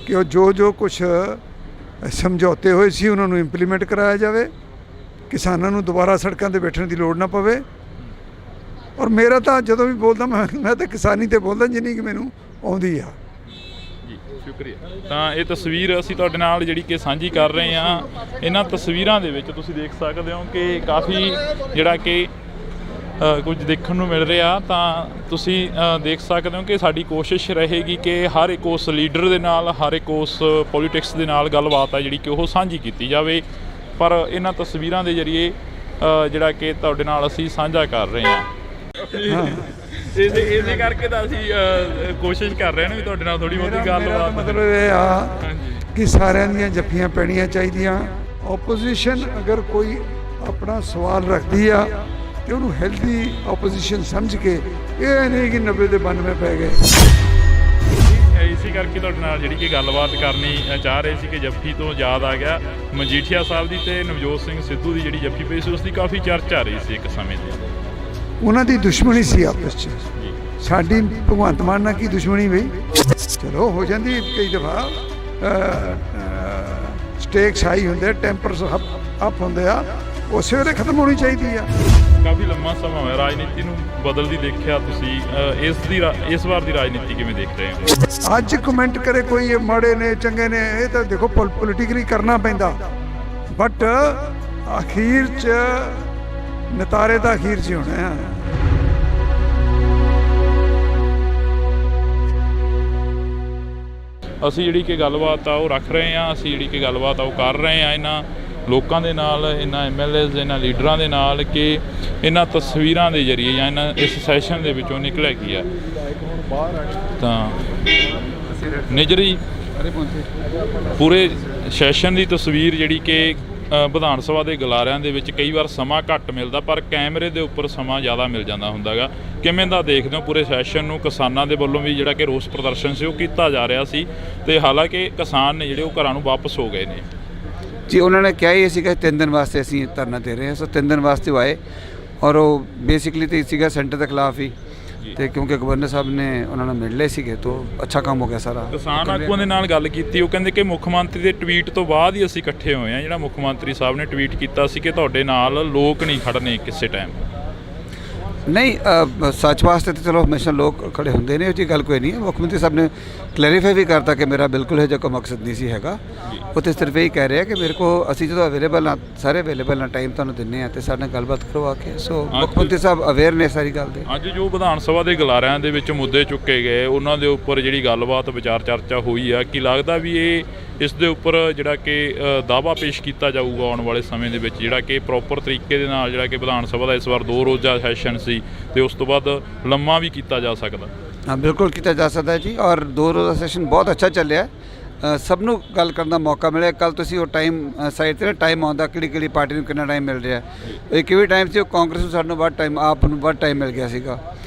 [SPEAKER 2] ਕਿ ਉਹ ਜੋ ਕੁਛ ਸਮਝੌਤੇ ਹੋਏ ਸੀ ਉਹਨਾਂ ਨੂੰ ਇੰਪਲੀਮੈਂਟ ਕਰਾਇਆ ਜਾਵੇ, ਕਿਸਾਨਾਂ ਨੂੰ ਦੁਬਾਰਾ ਸੜਕਾਂ 'ਤੇ ਬੈਠਣ ਦੀ ਲੋੜ ਨਾ ਪਵੇ। ਔਰ ਮੇਰਾ ਤਾਂ ਜਦੋਂ ਵੀ ਬੋਲਦਾ ਮੈਂ ਤਾਂ ਕਿਸਾਨੀ 'ਤੇ ਬੋਲਦਾ ਜਿੰਨੀ ਕਿ ਮੈਨੂੰ ਆਉਂਦੀ ਆ।
[SPEAKER 1] ਸ਼ੁਕਰੀਆ। ਤਾਂ ਇਹ ਤਸਵੀਰ ਅਸੀਂ ਤੁਹਾਡੇ ਨਾਲ ਜਿਹੜੀ ਕਿ ਸਾਂਝੀ ਕਰ ਰਹੇ ਹਾਂ। ਇਹਨਾਂ ਤਸਵੀਰਾਂ ਦੇ ਵਿੱਚ ਤੁਸੀਂ ਦੇਖ ਸਕਦੇ ਹੋ ਕਿ ਕਾਫੀ ਜਿਹੜਾ ਕਿ ਕੁਝ ਦੇਖਣ ਨੂੰ ਮਿਲ ਰਿਹਾ। ਤਾਂ ਤੁਸੀਂ ਦੇਖ ਸਕਦੇ ਹੋ ਕਿ ਸਾਡੀ ਕੋਸ਼ਿਸ਼ ਰਹੇਗੀ ਕਿ ਹਰ ਇੱਕ ਉਸ ਲੀਡਰ ਦੇ ਨਾਲ, ਹਰ ਇੱਕ ਉਸ ਪੋਲੀਟਿਕਸ ਦੇ ਨਾਲ ਗੱਲਬਾਤ ਹੈ ਜਿਹੜੀ ਕਿ ਉਹ ਸਾਂਝੀ ਕੀਤੀ ਜਾਵੇ। ਪਰ ਇਹਨਾਂ ਤਸਵੀਰਾਂ ਦੇ ਜ਼ਰੀਏ ਜਿਹੜਾ ਕਿ ਤੁਹਾਡੇ ਨਾਲ ਅਸੀਂ ਸਾਂਝਾ ਕਰ ਰਹੇ ਹਾਂ। ਇਸੇ ਕਰਕੇ ਤਾਂ ਅਸੀਂ ਕੋਸ਼ਿਸ਼ ਕਰ ਰਹੇ ਹਾਂ ਵੀ ਤੁਹਾਡੇ ਨਾਲ ਥੋੜੀ ਬਹੁਤੀ ਗੱਲਬਾਤ।
[SPEAKER 2] ਮਤਲਬ ਇਹ ਆ ਕਿ ਸਾਰਿਆਂ ਦੀਆਂ ਜੱਫੀਆਂ ਪੈਣੀਆਂ ਚਾਹੀਦੀਆਂ। ਓਪੋਜੀਸ਼ਨ ਅਗਰ ਕੋਈ ਆਪਣਾ ਸਵਾਲ ਰੱਖਦੀ ਆ ਤੇ ਉਹਨੂੰ ਹੈਲਦੀ ਓਪੋਜੀਸ਼ਨ ਸਮਝ ਕੇ, ਇਹ ਨਹੀਂ ਕਿ 90 ਦੇ 92 ਪੈ ਗਏ।
[SPEAKER 1] ਇਸੇ ਕਰਕੇ ਤੁਹਾਡੇ ਨਾਲ ਜਿਹੜੀ ਕਿ ਗੱਲਬਾਤ ਕਰਨੀ ਚਾਹ ਰਹੇ ਸੀ ਕਿ ਜੱਫੀ ਤੋਂ ਯਾਦ ਆ ਗਿਆ ਮਜੀਠੀਆ ਸਾਹਿਬ ਦੀ ਤੇ ਨਵਜੋਤ ਸਿੰਘ ਸਿੱਧੂ ਦੀ ਜਿਹੜੀ ਜੱਫੀ ਪਈ ਸੀ ਉਸ ਦੀ ਕਾਫੀ ਚਰਚਾ ਰਹੀ ਸੀ ਇੱਕ ਸਮੇਂ ਤੇ। ਉਹਨਾਂ
[SPEAKER 2] ਦੀ ਦੁਸ਼ਮਣੀ ਸੀ ਆਪਸ 'ਚ। ਸਾਡੀ ਭਗਵੰਤ ਮਾਨ ਨਾਲ ਕੀ ਦੁਸ਼ਮਣੀ ਬਈ? ਚਲੋ ਹੋ ਜਾਂਦੀ ਕਈ ਦਫਾ, ਸਟੇਕਸ ਹਾਈ ਹੁੰਦੇ, ਟੈਂਪਰਸ ਅਪ ਹੁੰਦੇ ਆ, ਉਸੇ ਵੇਲੇ ਖਤਮ ਹੋਣੀ ਚਾਹੀਦੀ ਆ।
[SPEAKER 1] ਕਾਫੀ ਲੰਮਾ ਸਮਾਂ ਹੋਇਆ ਰਾਜਨੀਤੀ ਨੂੰ ਬਦਲਦੀ ਦੇਖਿਆ ਤੁਸੀਂ। ਇਸ ਵਾਰ ਦੀ ਰਾਜਨੀਤੀ ਕਿਵੇਂ ਦੇਖ ਰਹੇ ਹੋ?
[SPEAKER 2] ਅੱਜ ਕਮੈਂਟ ਕਰੇ ਕੋਈ ਇਹ ਮਾੜੇ ਨੇ ਚੰਗੇ ਨੇ, ਇਹ ਤਾਂ ਦੇਖੋ ਪੋਲੀਟੀਕਲੀ ਕਰਨਾ ਪੈਂਦਾ, ਬਟ ਅਖੀਰ 'ਚ ਨਤਾਰੇ ਤਾਂ ਅਖੀਰ 'ਚ ਹੋਣੇ ਆ।
[SPEAKER 1] ਅਸੀਂ ਜਿਹੜੀ ਕਿ ਗੱਲਬਾਤ ਆ ਉਹ ਰੱਖ ਰਹੇ ਹਾਂ, ਅਸੀਂ ਜਿਹੜੀ ਕਿ ਗੱਲਬਾਤ ਆ ਉਹ ਕਰ ਰਹੇ ਹਾਂ ਇਹਨਾਂ ਲੋਕਾਂ ਦੇ ਨਾਲ, ਇਹਨਾਂ MLAs, ਇਹਨਾਂ ਲੀਡਰਾਂ ਦੇ ਨਾਲ ਕਿ ਇਹਨਾਂ ਤਸਵੀਰਾਂ ਦੇ ਜ਼ਰੀਏ ਜਾਂ ਇਹਨਾਂ ਇਸ ਸੈਸ਼ਨ ਦੇ ਵਿੱਚੋਂ ਨਿਕਲਿਆ ਕੀ ਆ। ਤਾਂ ਨਿਜਰੀ ਪੂਰੇ ਸੈਸ਼ਨ ਦੀ ਤਸਵੀਰ ਜਿਹੜੀ ਕਿ ਵਿਧਾਨ ਸਭਾ ਦੇ ਗਲਾਰਿਆਂ ਦੇ ਵਿੱਚ ਕਈ ਵਾਰ ਸਮਾਂ ਘੱਟ ਮਿਲਦਾ ਪਰ ਕੈਮਰੇ ਦੇ ਉੱਪਰ ਸਮਾਂ ਜ਼ਿਆਦਾ ਮਿਲ ਜਾਂਦਾ ਹੁੰਦਾ ਗਾ। ਕਿਵੇਂ ਦਾ ਦੇਖਦੇ ਹੋ ਪੂਰੇ ਸੈਸ਼ਨ ਨੂੰ? ਕਿਸਾਨਾਂ ਦੇ ਵੱਲੋਂ ਵੀ ਜਿਹੜਾ ਕਿ ਰੋਸ ਪ੍ਰਦਰਸ਼ਨ ਸੀ ਉਹ ਕੀਤਾ ਜਾ ਰਿਹਾ ਸੀ ਤੇ ਹਾਲਾਂਕਿ ਕਿਸਾਨ ਨੇ ਜਿਹੜੇ ਉਹ ਘਰਾਂ ਨੂੰ ਵਾਪਸ ਹੋ ਗਏ ਨੇ।
[SPEAKER 3] ਜੀ ਉਹਨਾਂ ਨੇ ਕਿਹਾ ਹੀ ਸੀਗਾ 3 ਦਿਨ ਵਾਸਤੇ ਅਸੀਂ ਧਰਨਾ ਦੇ ਰਹੇ ਹਾਂ। ਸੋ 3 ਦਿਨ ਵਾਸਤੇ ਉਹ ਆਏ ਔਰ ਉਹ ਬੇਸਿਕਲੀ ਤਾਂ ਸੀਗਾ ਸੈਂਟਰ ਦੇ ਖਿਲਾਫ ਹੀ, ਤੇ ਕਿਉਂਕਿ ਗਵਰਨਰ ਸਾਹਿਬ ਨੇ ਉਹਨਾਂ ਨੂੰ ਮਿਲ ਲਏ ਸੀਗੇ ਤਾਂ ਅੱਛਾ ਕੰਮ ਹੋ ਗਿਆ ਸਾਰਾ।
[SPEAKER 1] ਕਿਸਾਨ ਆਗੂਆਂ ਦੇ ਨਾਲ ਗੱਲ ਕੀਤੀ, ਉਹ ਕਹਿੰਦੇ ਕਿ ਮੁੱਖ ਮੰਤਰੀ ਦੇ ਟਵੀਟ ਤੋਂ ਬਾਅਦ ਹੀ ਅਸੀਂ ਇਕੱਠੇ ਹੋਏ ਹਾਂ। ਜਿਹੜਾ ਮੁੱਖ ਮੰਤਰੀ ਸਾਹਿਬ ਨੇ ਟਵੀਟ ਕੀਤਾ ਸੀ ਕਿ ਤੁਹਾਡੇ ਨਾਲ ਲੋਕ ਨਹੀਂ ਖੜਨੇ ਕਿਸੇ ਟਾਈਮ।
[SPEAKER 3] ਨਹੀਂ, ਸੱਚ ਵਾਸਤੇ ਤਾਂ ਚਲੋ ਹਮੇਸ਼ਾ ਲੋਕ ਖੜੇ ਹੁੰਦੇ ਨੇ, ਉਹ 'ਚ ਗੱਲ ਕੋਈ ਨਹੀਂ ਹੈ। ਮੁੱਖ ਮੰਤਰੀ ਸਾਹਿਬ ਨੇ ਕਲੈਰੀਫਾਈ ਵੀ ਕਰਤਾ ਕਿ ਮੇਰਾ ਬਿਲਕੁਲ ਇਹ ਜਿਹਾ ਕੋਈ ਮਕਸਦ ਨਹੀਂ ਸੀ ਹੈਗਾ। ਉਹ ਤਾਂ ਸਿਰਫ ਇਹ ਕਹਿ ਰਿਹਾ ਕਿ ਮੇਰੇ ਕੋਲ ਅਸੀਂ ਜਦੋਂ ਅਵੇਲੇਬਲ ਹਾਂ, ਸਾਰੇ ਅਵੇਲੇਬਲ ਨਾਲ ਟਾਈਮ ਤੁਹਾਨੂੰ ਦਿੰਦੇ ਹਾਂ ਅਤੇ ਸਾਡੇ ਨਾਲ ਗੱਲਬਾਤ ਕਰਵਾ ਕੇ। ਸੋ ਮੁੱਖ ਮੰਤਰੀ ਸਾਹਿਬ ਅਵੇਅਰ ਨੇ ਸਾਰੀ ਗੱਲ ਦੇ।
[SPEAKER 1] ਅੱਜ ਜੋ ਵਿਧਾਨ ਸਭਾ ਦੇ ਗਲਾਰਿਆਂ ਦੇ ਵਿੱਚ ਮੁੱਦੇ ਚੁੱਕੇ ਗਏ ਉਹਨਾਂ ਦੇ ਉੱਪਰ ਜਿਹੜੀ ਗੱਲਬਾਤ ਵਿਚਾਰ ਚਰਚਾ ਹੋਈ ਆ, ਕੀ ਲੱਗਦਾ ਵੀ ਇਸ ਦੇ ਉੱਪਰ ਜਿਹੜਾ ਕਿ ਦਾਅਵਾ ਪੇਸ਼ ਕੀਤਾ ਜਾਊਗਾ ਆਉਣ ਵਾਲੇ ਸਮੇਂ ਦੇ ਵਿੱਚ, ਜਿਹੜਾ ਕਿ ਪ੍ਰੋਪਰ ਤਰੀਕੇ ਦੇ ਨਾਲ ਜਿਹੜਾ ਕਿ ਵਿਧਾਨ ਸਭਾ ਦਾ ਇਸ ਵਾਰ 2 ਰੋਜ਼ਾ ਸੈਸ਼ਨ ਸੀ ਤੇ ਉਸ ਤੋਂ ਬਾਅਦ ਲੰਮਾ ਵੀ ਕੀਤਾ ਜਾ ਸਕਦਾ?
[SPEAKER 3] ਹਾਂ, ਬਿਲਕੁਲ ਕੀਤਾ ਜਾ ਸਕਦਾ ਜੀ। ਔਰ 2 ਰੋਜ਼ਾ ਸੈਸ਼ਨ ਬਹੁਤ ਅੱਛਾ ਚੱਲਿਆ। ਸਭ ਨੂੰ ਗੱਲ ਕਰਨ ਦਾ ਮੌਕਾ ਮਿਲਿਆ। ਕੱਲ ਤੁਸੀਂ ਉਹ ਟਾਈਮ ਸਾਈਡ 'ਤੇ ਟਾਈਮ ਆਉਂਦਾ ਕਿਹੜੀ ਪਾਰਟੀ ਨੂੰ ਕਿੰਨਾ ਟਾਈਮ ਮਿਲ ਰਿਹਾ। ਇੱਕ ਵੀ ਟਾਈਮ ਸੀ ਉਹ ਕਾਂਗਰਸ ਨੂੰ ਸਾਨੂੰ ਵੱਧ ਟਾਈਮ, ਆਪ ਨੂੰ ਵੱਧ ਟਾਈਮ ਮਿਲ ਗਿਆ ਸੀਗਾ।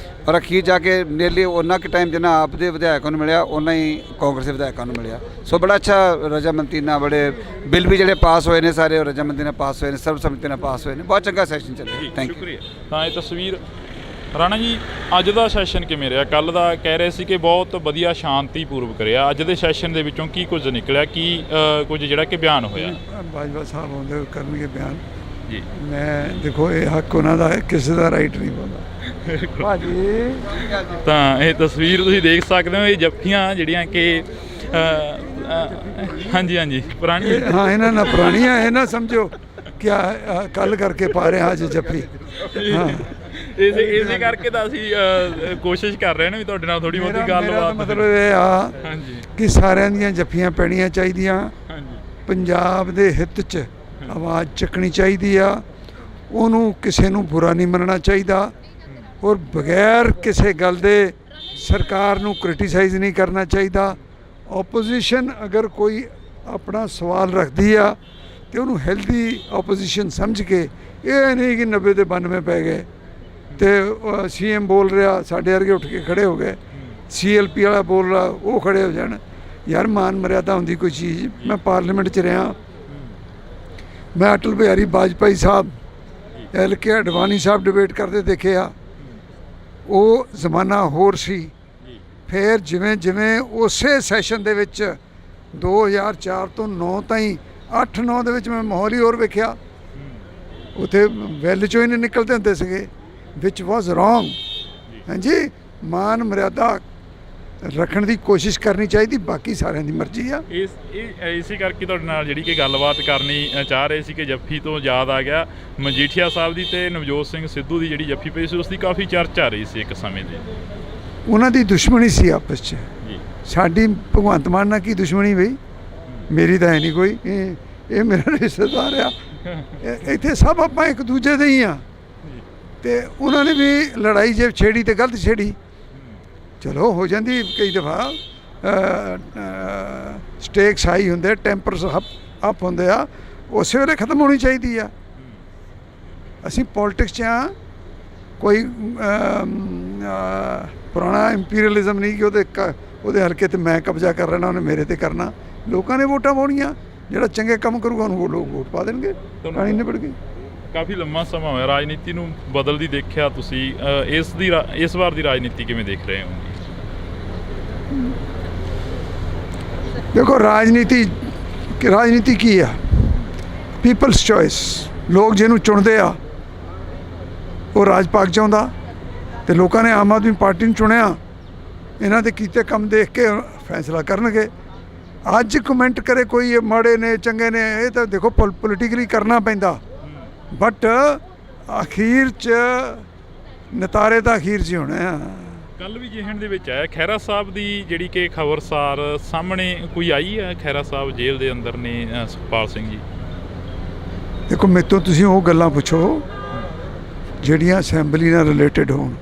[SPEAKER 3] ਔਰ ਅਖੀਰ ਜਾ ਕੇ ਨੀਅਰਲੀ ਉਹਨਾਂ ਕੁ ਟਾਈਮ ਜਿੰਨਾ ਆਪ ਦੇ ਵਿਧਾਇਕਾਂ ਨੂੰ ਮਿਲਿਆ ਉਹਨਾਂ ਹੀ ਕਾਂਗਰਸ ਦੇ ਵਿਧਾਇਕਾਂ ਨੂੰ ਮਿਲਿਆ। ਸੋ ਬੜਾ ਅੱਛਾ ਰਜਾਮੰਦੀ ਨਾਲ ਬੜੇ ਬਿੱਲ ਵੀ ਜਿਹੜੇ ਪਾਸ ਹੋਏ ਨੇ ਸਾਰੇ ਉਹ ਰਜਾਮੰਦੀ ਨਾਲ ਪਾਸ ਹੋਏ ਨੇ, ਸਰਬਸੰਮਤੀ ਨਾਲ ਪਾਸ ਹੋਏ ਨੇ। ਬਹੁਤ ਚੰਗਾ ਸੈਸ਼ਨ ਚੱਲਿਆ। Thank you.
[SPEAKER 1] ਤਾਂ ਇਹ ਤਸਵੀਰ ਰਾਣਾ ਜੀ, ਅੱਜ ਦਾ ਸੈਸ਼ਨ ਕਿਵੇਂ ਰਿਹਾ? ਕੱਲ੍ਹ ਦਾ ਕਹਿ ਰਹੇ ਸੀ ਕਿ ਬਹੁਤ ਵਧੀਆ ਸ਼ਾਂਤੀਪੂਰਵਕ ਰਿਹਾ। ਅੱਜ ਦੇ ਸੈਸ਼ਨ ਦੇ ਵਿੱਚੋਂ ਕੀ ਕੁਝ ਨਿਕਲਿਆ, ਕੀ ਕੁਝ ਜਿਹੜਾ ਕਿ ਬਿਆਨ ਹੋਇਆ?
[SPEAKER 2] ਬਾਜਵਾ ਸਾਹਿਬ ਆਉਂਦੇ ਕਰਨਗੇ ਬਿਆਨ ਜੀ। ਮੈਂ ਦੇਖੋ ਇਹ ਹੱਕ ਉਹਨਾਂ ਦਾ ਹੈ, ਕਿਸੇ ਦਾ ਰਾਈਟ ਨਹੀਂ ਬਣਦਾ ਭਾਜੀ।
[SPEAKER 1] ਤਾਂ ਇਹ ਤਸਵੀਰ ਤੁਸੀਂ ਦੇਖ ਸਕਦੇ ਹੋ, ਇਹ ਜੱਫੀਆਂ ਜਿਹੜੀਆਂ ਕਿ ਹਾਂਜੀ ਪੁਰਾਣੀ,
[SPEAKER 2] ਹਾਂ ਇਹਨਾਂ ਨਾਲ ਪੁਰਾਣੀਆਂ, ਇਹ ਨਾ ਸਮਝੋ ਕਿ ਕੱਲ ਕਰਕੇ ਪਾ ਰਹੇ ਅੱਜ ਜੱਫੀ। ਹਾਂ,
[SPEAKER 1] ਇਸੇ ਕਰਕੇ ਤਾਂ ਅਸੀਂ ਕੋਸ਼ਿਸ਼ ਕਰ ਰਹੇ ਹਾਂ ਵੀ ਤੁਹਾਡੇ ਨਾਲ ਥੋੜੀ ਬਹੁਤੀ ਗੱਲਬਾਤ।
[SPEAKER 2] ਮਤਲਬ ਇਹ ਆ ਕਿ ਸਾਰਿਆਂ ਦੀਆਂ ਜੱਫੀਆਂ ਪੈਣੀਆਂ ਚਾਹੀਦੀਆਂ। ਪੰਜਾਬ ਦੇ ਹਿੱਤ 'ਚ ਆਵਾਜ਼ ਚੱਕਣੀ ਚਾਹੀਦੀ ਆ। ਉਹਨੂੰ ਕਿਸੇ ਨੂੰ ਬੁਰਾ ਨਹੀਂ ਮੰਨਣਾ ਚਾਹੀਦਾ ਔਰ ਬਗੈਰ ਕਿਸੇ ਗੱਲ ਦੇ ਸਰਕਾਰ ਨੂੰ ਕ੍ਰਿਟੀਸਾਈਜ਼ ਨਹੀਂ ਕਰਨਾ ਚਾਹੀਦਾ। ਆਪੋਜੀਸ਼ਨ ਅਗਰ ਕੋਈ ਆਪਣਾ ਸਵਾਲ ਰੱਖਦੀ ਆ ਤੇ ਉਹਨੂੰ ਹੈਲਦੀ ਆਪੋਜੀਸ਼ਨ ਸਮਝ ਕੇ, ਇਹ ਨਹੀਂ ਕਿ 90 ਤੇ 92 ਪੈ ਗਏ ਤੇ ਸੀਐਮ ਬੋਲ ਰਿਹਾ ਸਾਡੇ ਵਰਗੇ ਉੱਠ ਕੇ ਖੜੇ ਹੋ ਗਏ, ਸੀਐਲਪੀ ਵਾਲਾ ਬੋਲ ਰਿਹਾ ਉਹ ਖੜੇ ਹੋ ਜਾਣ। ਯਾਰ ਮਾਨ ਮਰਿਆਦਾ ਹੁੰਦੀ ਕੋਈ ਚੀਜ਼। ਮੈਂ ਪਾਰਲੀਮੈਂਟ 'ਚ ਰਿਹਾ, ਮੈਂ ਅਟਲ ਬਿਹਾਰੀ ਵਾਜਪਾਈ ਸਾਹਿਬ, LK ਅਡਵਾਨੀ ਸਾਹਿਬ ਡਿਬੇਟ ਕਰਦੇ ਦੇਖੇ ਆ। ਉਹ ਜ਼ਮਾਨਾ ਹੋਰ ਸੀ। ਫਿਰ ਜਿਵੇਂ ਜਿਵੇਂ ਉਸੇ ਸੈਸ਼ਨ ਦੇ ਵਿੱਚ 2004 ਤੋਂ 9 ਤਾਈਂ 8-9 ਦੇ ਵਿੱਚ ਮੈਂ ਮਾਹੌਲ ਹੀ ਹੋਰ ਵੇਖਿਆ। ਉੱਥੇ ਵੈਲ 'ਚੋਂ ਹੀ ਨਹੀਂ ਨਿਕਲਦੇ ਹੁੰਦੇ ਸੀਗੇ, ਵਿਚ ਵਾਜ਼ ਰੋਂਗ। ਹਾਂਜੀ, ਮਾਨ ਮਰਿਆਦਾ ਰੱਖਣ ਦੀ ਕੋਸ਼ਿਸ਼ ਕਰਨੀ ਚਾਹੀਦੀ, ਬਾਕੀ ਸਾਰਿਆਂ ਦੀ ਮਰਜ਼ੀ ਆ।
[SPEAKER 1] ਇਸੇ ਕਰਕੇ ਤੁਹਾਡੇ ਨਾਲ ਜਿਹੜੀ ਕਿ ਗੱਲਬਾਤ ਕਰਨੀ ਚਾਹ ਰਹੇ ਸੀ ਕਿ ਜੱਫੀ ਤੋਂ ਯਾਦ ਆ ਗਿਆ ਮਜੀਠੀਆ ਸਾਹਿਬ ਦੀ ਤੇ ਨਵਜੋਤ ਸਿੰਘ ਸਿੱਧੂ ਦੀ ਜਿਹੜੀ ਜੱਫੀ ਪਈ ਸੀ, ਉਸ ਦੀ ਕਾਫੀ ਚਰਚਾ ਰਹੀ ਸੀ ਇੱਕ ਸਮੇਂ ਦੀ।
[SPEAKER 2] ਉਹਨਾਂ ਦੀ ਦੁਸ਼ਮਣੀ ਸੀ ਆਪਸ 'ਚ। ਸਾਡੀ ਭਗਵੰਤ ਮਾਨ ਨਾਲ ਕੀ ਦੁਸ਼ਮਣੀ ਬਈ? ਮੇਰੀ ਤਾਂ ਹੈ ਨਹੀਂ ਕੋਈ। ਇਹ ਮੇਰਾ ਰਿਸ਼ਤੇਦਾਰ ਆ। ਇੱਥੇ ਸਭ ਆਪਾਂ ਇੱਕ ਦੂਜੇ ਦੇ ਹੀ ਆ। ਤੇ ਉਹਨਾਂ ਨੇ ਵੀ ਲੜਾਈ ਜੇ ਛੇੜੀ ਤੇ ਗਲਤ ਛੇੜੀ, ਚਲੋ ਹੋ ਜਾਂਦੀ ਕਈ ਦਫਾ। ਸਟੇਕਸ ਹਾਈ ਹੁੰਦੇ, ਟੈਂਪਰਸ ਅਪ ਹੁੰਦੇ ਆ, ਉਸੇ ਵੇਲੇ ਖਤਮ ਹੋਣੀ ਚਾਹੀਦੀ ਆ। ਅਸੀਂ ਪੋਲਿਟਿਕਸ 'ਚ ਆ, ਕੋਈ ਪੁਰਾਣਾ ਇੰਪੀਰੀਅਲਿਜ਼ਮ ਨਹੀਂ ਕਿ ਉਹਦੇ ਹਲਕੇ 'ਤੇ ਮੈਂ ਕਬਜ਼ਾ ਕਰ ਲੈਣਾ, ਉਹਨੇ ਮੇਰੇ 'ਤੇ ਕਰਨਾ। ਲੋਕਾਂ ਨੇ ਵੋਟਾਂ ਪਾਉਣੀਆਂ, ਜਿਹੜਾ ਚੰਗੇ ਕੰਮ ਕਰੂਗਾ ਉਹਨੂੰ ਲੋਕ ਵੋਟ ਪਾ ਦੇਣਗੇ, ਕਹਾਣੀ ਨਿਬੜ ਗਈ।
[SPEAKER 1] ਕਾਫੀ ਲੰਮਾ ਸਮਾਂ ਹੋਇਆ ਰਾਜਨੀਤੀ ਨੂੰ ਬਦਲਦੀ ਦੇਖਿਆ ਤੁਸੀਂ, ਇਸ ਵਾਰ ਦੀ ਰਾਜਨੀਤੀ ਕਿਵੇਂ ਦੇਖ ਰਹੇ ਹੋ?
[SPEAKER 2] ਦੇਖੋ, ਰਾਜਨੀਤੀ ਕੀ ਆ? People's choice. ਲੋਕ ਜਿਹਨੂੰ ਚੁਣਦੇ ਆ ਉਹ ਰਾਜ ਪਾਕ ਚਾਹੁੰਦਾ, ਤੇ ਲੋਕਾਂ ਨੇ ਆਮ ਆਦਮੀ ਪਾਰਟੀ ਨੂੰ ਚੁਣਿਆ। ਇਹਨਾਂ ਦੇ ਕੀਤੇ ਕੰਮ ਦੇਖ ਕੇ ਫੈਸਲਾ ਕਰਨਗੇ। ਅੱਜ ਕਮੈਂਟ ਕਰੇ ਕੋਈ ਇਹ ਮਾੜੇ ਨੇ ਚੰਗੇ ਨੇ, ਇਹ ਤਾਂ ਦੇਖੋ ਪੋਲੀਟੀਕਲੀ ਕਰਨਾ ਪੈਂਦਾ, ਬਟ ਅਖੀਰ 'ਚ ਨਤਾਰੇ ਤਾਂ ਅਖੀਰ 'ਚ ਹੋਣੇ ਆ।
[SPEAKER 1] ਕੱਲ੍ਹ ਵੀ ਜਿਹਨ ਦੇ ਵਿੱਚ ਆਇਆ ਖਹਿਰਾ ਸਾਹਿਬ ਦੀ ਜਿਹੜੀ ਕਿ ਖਬਰਸਾਰ ਸਾਹਮਣੇ ਕੋਈ ਆਈ ਹੈ। ਖਹਿਰਾ ਸਾਹਿਬ ਜੇਲ੍ਹ ਦੇ ਅੰਦਰ ਨੇ, ਸੁਖਪਾਲ ਸਿੰਘ ਜੀ।
[SPEAKER 2] ਦੇਖੋ, ਮੇਰੇ ਤੋਂ ਤੁਸੀਂ ਉਹ ਗੱਲਾਂ ਪੁੱਛੋ ਜਿਹੜੀਆਂ ਅਸੈਂਬਲੀ ਨਾਲ ਰਿਲੇਟਡ ਹੋਣ,